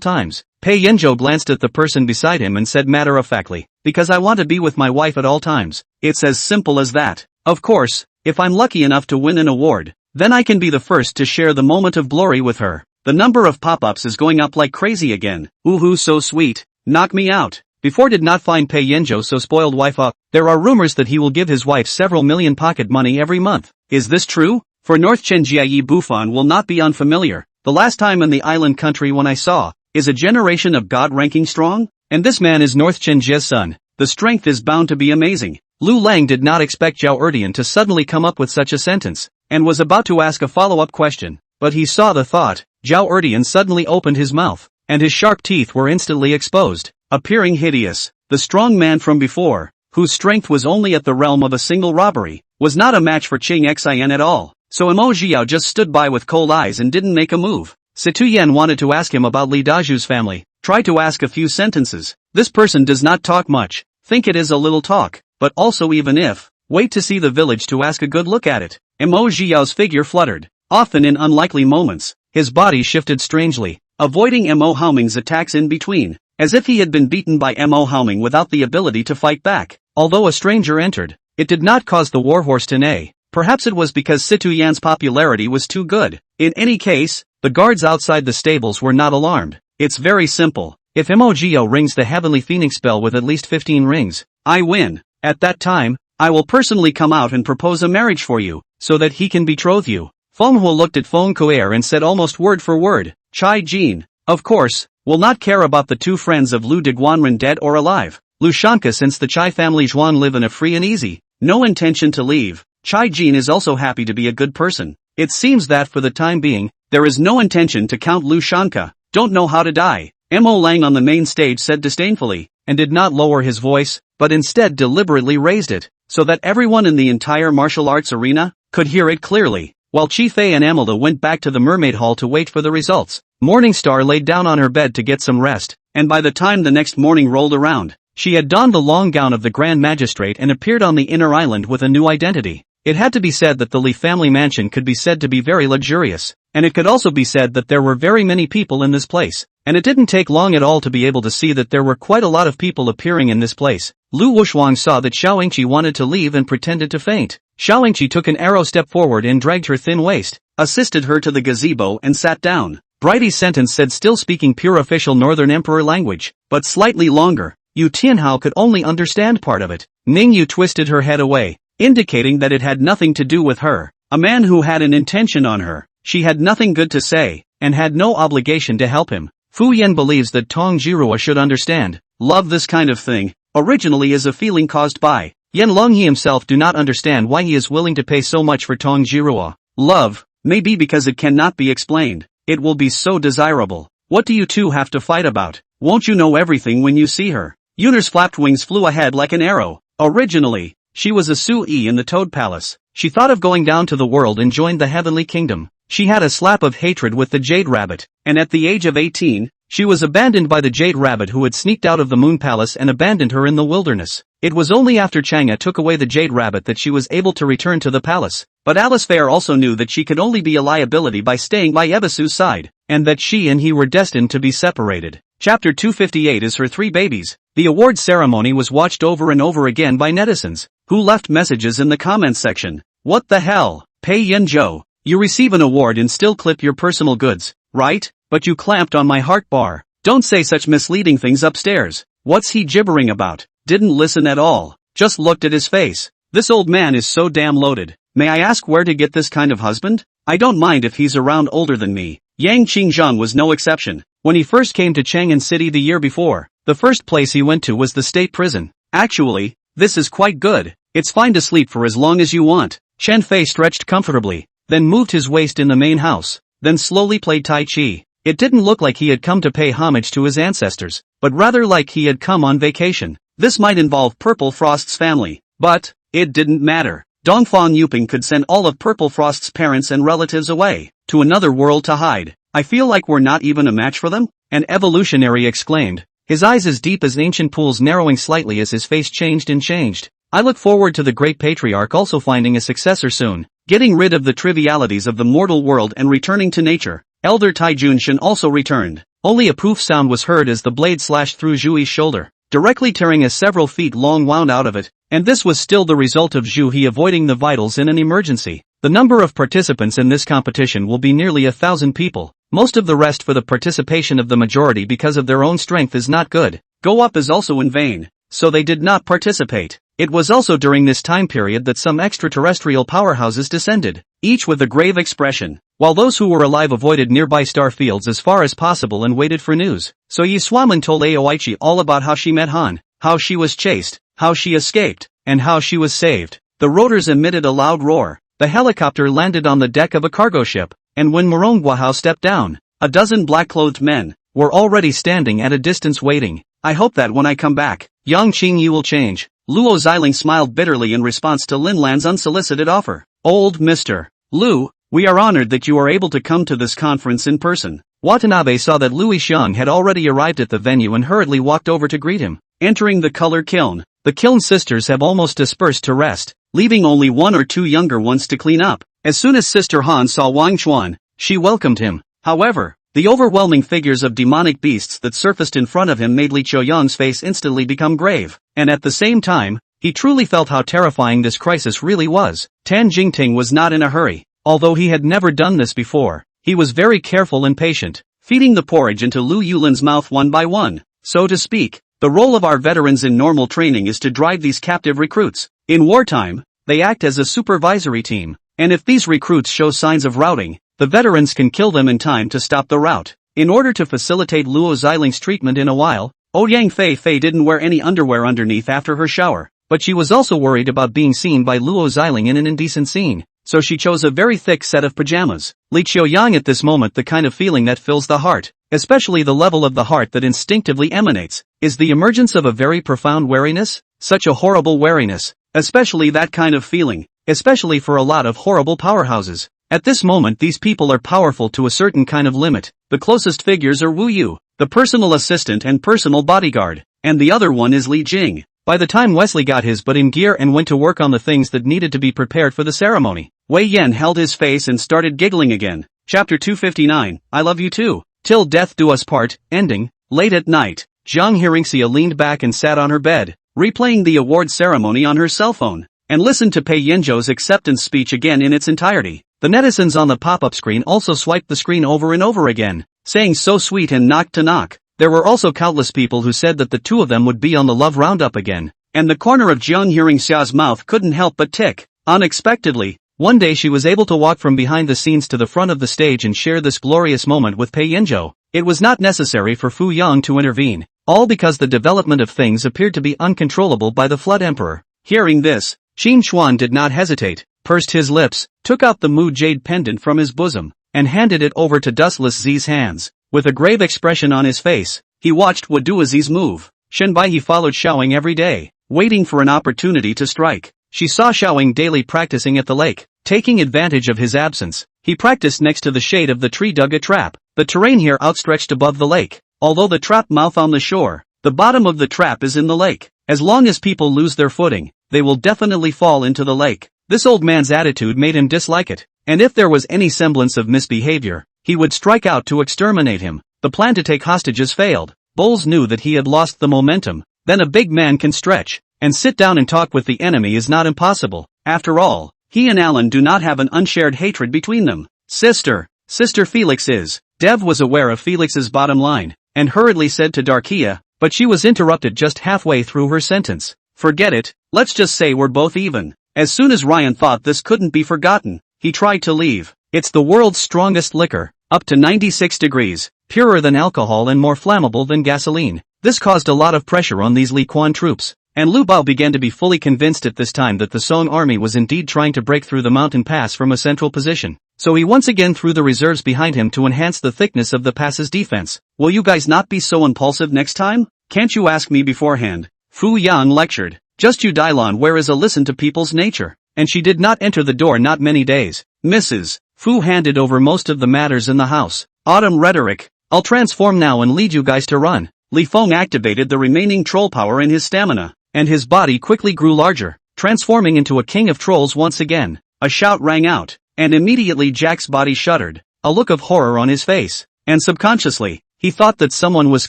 times. Pei Yanzhou glanced at the person beside him and said matter-of-factly, because I want to be with my wife at all times. It's as simple as that. Of course, if I'm lucky enough to win an award, then I can be the first to share the moment of glory with her. The number of pop-ups is going up like crazy again. Ooh, so sweet. Knock me out. Before did not find Pei Yanzhou so spoiled wife up. There are rumors that he will give his wife several million pocket money every month. Is this true? For North Chenjiayi Bufan will not be unfamiliar. The last time in the island country when I saw, is a generation of God ranking strong? And this man is North Chenjia's son. The strength is bound to be amazing. Lu Lang did not expect Zhao Erdian to suddenly come up with such a sentence, and was about to ask a follow-up question, but he saw the thought. Zhao Erdian suddenly opened his mouth, and his sharp teeth were instantly exposed, appearing hideous. The strong man from before, whose strength was only at the realm of a single robbery, was not a match for Hearingxia at all. So Mo Xiao just stood by with cold eyes and didn't make a move. Situyen wanted to ask him about Li Dazhu's family, tried to ask a few sentences. This person does not talk much, think it is a little talk, but also even if, wait to see the village to ask a good look at it. Mo Xiao's figure fluttered, often in unlikely moments, his body shifted strangely, avoiding Mo Haoming's attacks in between, as if he had been beaten by Mo Haoming without the ability to fight back. Although a stranger entered, it did not cause the warhorse to neigh. Perhaps it was because Situyen's popularity was too good. In any case, the guards outside the stables were not alarmed. It's very simple. If Mo Xiao rings the Heavenly Phoenix spell with at least 15 rings, I win. At that time, I will personally come out and propose a marriage for you, so that he can betroth you. Feng Huo looked at Feng Kuer and said almost word for word, Chai Jin, of course, will not care about the two friends of Lu de Guanren dead or alive. Lu Shanka, since the Chai family Zhuan live in a free and easy, no intention to leave. Chai Jin is also happy to be a good person. It seems that for the time being, there is no intention to count Lu Shanka, don't know how to die. Mo Lang on the main stage said disdainfully, and did not lower his voice, but instead deliberately raised it, so that everyone in the entire martial arts arena could hear it clearly. While Chi Fei and Amelda went back to the mermaid hall to wait for the results, Morningstar laid down on her bed to get some rest, and by the time the next morning rolled around, she had donned the long gown of the Grand Magistrate and appeared on the inner island with a new identity. It had to be said that the Li family mansion could be said to be very luxurious, and it could also be said that there were very many people in this place, and it didn't take long at all to be able to see that there were quite a lot of people appearing in this place. Lu Wushuang saw that Xiaoyingqi wanted to leave and pretended to faint. Xiaoyingqi took an arrow step forward and dragged her thin waist, assisted her to the gazebo and sat down. Brighty's sentence said, still speaking pure official Northern Emperor language, but slightly longer. Yu Tianhao could only understand part of it. Ning Yu twisted her head away, indicating that it had nothing to do with her. A man who had an intention on her. She had nothing good to say, and had no obligation to help him. Fu Yan believes that Tong Jirua should understand. Love, this kind of thing, originally is a feeling caused by. Yan Longhe himself do not understand why he is willing to pay so much for Tong Jirua. Love, may be because it cannot be explained. It will be so desirable. What do you two have to fight about? Won't you know everything when you see her? Yunar's flapped wings flew ahead like an arrow. Originally, she was a Sui in the Toad Palace. She thought of going down to the world and joined the Heavenly Kingdom. She had a slap of hatred with the Jade Rabbit, and at the age of 18, she was abandoned by the Jade Rabbit who had sneaked out of the Moon Palace and abandoned her in the wilderness. It was only after Chang'e took away the Jade Rabbit that she was able to return to the palace. But Alice Fair also knew that she could only be a liability by staying by Ebisu's side, and that she and he were destined to be separated. Chapter 258 is her 3 babies. The award ceremony was watched over and over again by netizens, who left messages in the comments section. What the hell, Pei Yanzhou? You receive an award and still clip your personal goods, right? But you clamped on my heart bar. Don't say such misleading things upstairs. What's he gibbering about? Didn't listen at all. Just looked at his face. This old man is so damn loaded. May I ask where to get this kind of husband? I don't mind if he's around older than me. Yang Qingzhang was no exception. When he first came to Chang'an City the year before, the first place he went to was the state prison. Actually, this is quite good. It's fine to sleep for as long as you want. Chen Fei stretched comfortably, then moved his waist in the main house, then slowly played Tai Chi. It didn't look like he had come to pay homage to his ancestors, but rather like he had come on vacation. This might involve Purple Frost's family, but it didn't matter. Dongfang Yuping could send all of Purple Frost's parents and relatives away to another world to hide. I feel like we're not even a match for them? An evolutionary exclaimed, his eyes as deep as ancient pools narrowing slightly as his face changed and changed. I look forward to the great patriarch also finding a successor soon, getting rid of the trivialities of the mortal world and returning to nature. Elder Tai Junshin also returned. Only a poof sound was heard as the blade slashed through Zhui's shoulder, directly tearing a several feet long wound out of it, and this was still the result of Zhu He avoiding the vitals in an emergency. The number of participants in this competition will be nearly 1,000 people. Most of the rest for the participation of the majority because of their own strength is not good. Go up is also in vain, so they did not participate. It was also during this time period that some extraterrestrial powerhouses descended, each with a grave expression, while those who were alive avoided nearby star fields as far as possible and waited for news. So Yi Swaman told Aoichi all about how she met Han, how she was chased, how she escaped, and how she was saved. The rotors emitted a loud roar. The helicopter landed on the deck of a cargo ship, and when Morongguahao stepped down, a dozen black-clothed men were already standing at a distance waiting. I hope that when I come back, Yang Qing you will change. Luo Xiling smiled bitterly in response to Lin Lan's unsolicited offer. Old Mr. Lu, we are honored that you are able to come to this conference in person. Watanabe saw that Louis Xiang had already arrived at the venue and hurriedly walked over to greet him. Entering the color kiln, the kiln sisters have almost dispersed to rest, leaving only one or two younger ones to clean up. As soon as Sister Han saw Wang Chuan, she welcomed him. However, the overwhelming figures of demonic beasts that surfaced in front of him made Li Qiuyang's face instantly become grave, and at the same time, he truly felt how terrifying this crisis really was. Tan Jingting was not in a hurry. Although he had never done this before, he was very careful and patient, feeding the porridge into Lu Yulin's mouth one by one. So to speak, the role of our veterans in normal training is to drive these captive recruits. In wartime, they act as a supervisory team, and if these recruits show signs of routing, the veterans can kill them in time to stop the rout. In order to facilitate Luo Xiling's treatment in a while, Ouyang Fei didn't wear any underwear underneath after her shower, but she was also worried about being seen by Luo Xiling in an indecent scene, so she chose a very thick set of pajamas. Li Qiuyang at this moment the kind of feeling that fills the heart, especially the level of the heart that instinctively emanates, is the emergence of a very profound wariness, such a horrible wariness, especially that kind of feeling, especially for a lot of horrible powerhouses. At this moment these people are powerful to a certain kind of limit. The closest figures are Wu Yu, the personal assistant and personal bodyguard, and the other one is Li Jing. By the time Wesley got his butt in gear and went to work on the things that needed to be prepared for the ceremony, Wei Yan held his face and started giggling again. Chapter 259, I love you too. Till death do us part, ending. Late at night, Jiang Hearingxia leaned back and sat on her bed, replaying the award ceremony on her cell phone, and listened to Pei Yanzhou's acceptance speech again in its entirety. The netizens on the pop-up screen also swiped the screen over and over again, saying so sweet and knock to knock. There were also countless people who said that the two of them would be on the love roundup again, and the corner of Jiang Hearingxia's mouth couldn't help but tick. Unexpectedly, one day she was able to walk from behind the scenes to the front of the stage and share this glorious moment with Pei Yanzhou. It was not necessary for Fu Yang to intervene, all because the development of things appeared to be uncontrollable by the Flood Emperor. Hearing this, Qin Xuan did not hesitate, pursed his lips, took out the Mu Jade pendant from his bosom, and handed it over to Dustless Z's hands. With a grave expression on his face, he watched Wadua Z's move. Shenbai he followed Xiaoying every day, waiting for an opportunity to strike. She saw Xiaoying daily practicing at the lake. Taking advantage of his absence, he practiced next to the shade of the tree, dug a trap. The terrain here outstretched above the lake. Although the trap mouth on the shore, the bottom of the trap is in the lake. As long as people lose their footing, they will definitely fall into the lake. This old man's attitude made him dislike it, and if there was any semblance of misbehavior, he would strike out to exterminate him. The plan to take hostages failed. Bowles knew that he had lost the momentum. Then a big man can stretch, and sit down and talk with the enemy is not impossible. After all, he and Alan do not have an unshared hatred between them. Sister Felix is. Dev was aware of Felix's bottom line, and hurriedly said to Darkia, but she was interrupted just halfway through her sentence. Forget it, let's just say we're both even. As soon as Ryan thought this couldn't be forgotten, he tried to leave. It's the world's strongest liquor, up to 96 degrees, purer than alcohol and more flammable than gasoline. This caused a lot of pressure on these Li Quan troops, and Lu Bao began to be fully convinced at this time that the Song army was indeed trying to break through the mountain pass from a central position. So he once again threw the reserves behind him to enhance the thickness of the pass's defense. Will you guys not be so impulsive next time? Can't you ask me beforehand? Fu Yang lectured. Just you Dylon where is a listen to people's nature. And she did not enter the door not many days. Mrs. Fu handed over most of the matters in the house. Autumn rhetoric. I'll transform now and lead you guys to run. Li Feng activated the remaining troll power in his stamina, and his body quickly grew larger. transforming into a king of trolls once again. A shout rang out, and immediately Jack's body shuddered, a look of horror on his face, and subconsciously, he thought that someone was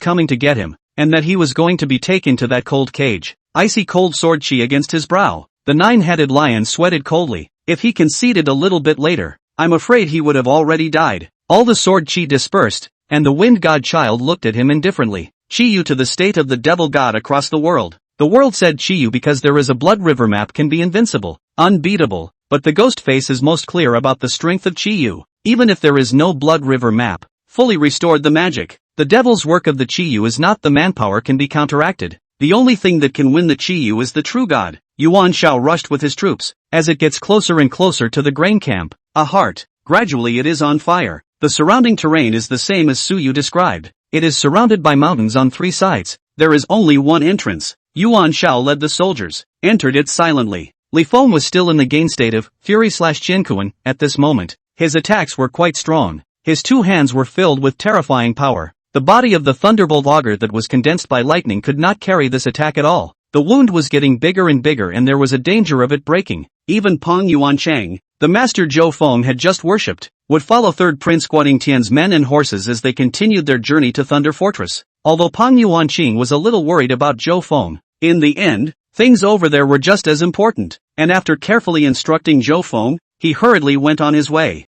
coming to get him, and that he was going to be taken to that cold cage. Icy cold sword chi against his brow. The nine-headed lion sweated coldly. If he conceded a little bit later, I'm afraid he would have already died. All the sword chi dispersed, and the wind god child looked at him indifferently. Chi-yu to the state of the devil god across the world. The world said Chi-yu because there is a blood river map can be invincible, unbeatable, but the ghost face is most clear about the strength of Chi-yu. Even if there is no blood river map, fully restored the magic. The devil's work of the Chi-yu is not the manpower can be counteracted. The only thing that can win the Chi-yu is the true god. Yuan Shao rushed with his troops. As it gets closer and closer to the grain camp, a heart, gradually it is on fire. The surrounding terrain is the same as Suyu described. It is surrounded by mountains on three sides. There is only one entrance. Yuan Shao led the soldiers, entered it silently. Li Feng was still in the gain state of fury/Jinkuan at this moment. His attacks were quite strong. His two hands were filled with terrifying power. The body of the thunderbolt auger that was condensed by lightning could not carry this attack at all. The wound was getting bigger and bigger and there was a danger of it breaking. Even Peng Yuancheng, the master Zhou Feng had just worshipped, would follow third Prince Guadingtian's men and horses as they continued their journey to Thunder Fortress. Although Peng Yuanqing was a little worried about Zhou Feng, in the end, things over there were just as important, and after carefully instructing Zhou Feng, he hurriedly went on his way.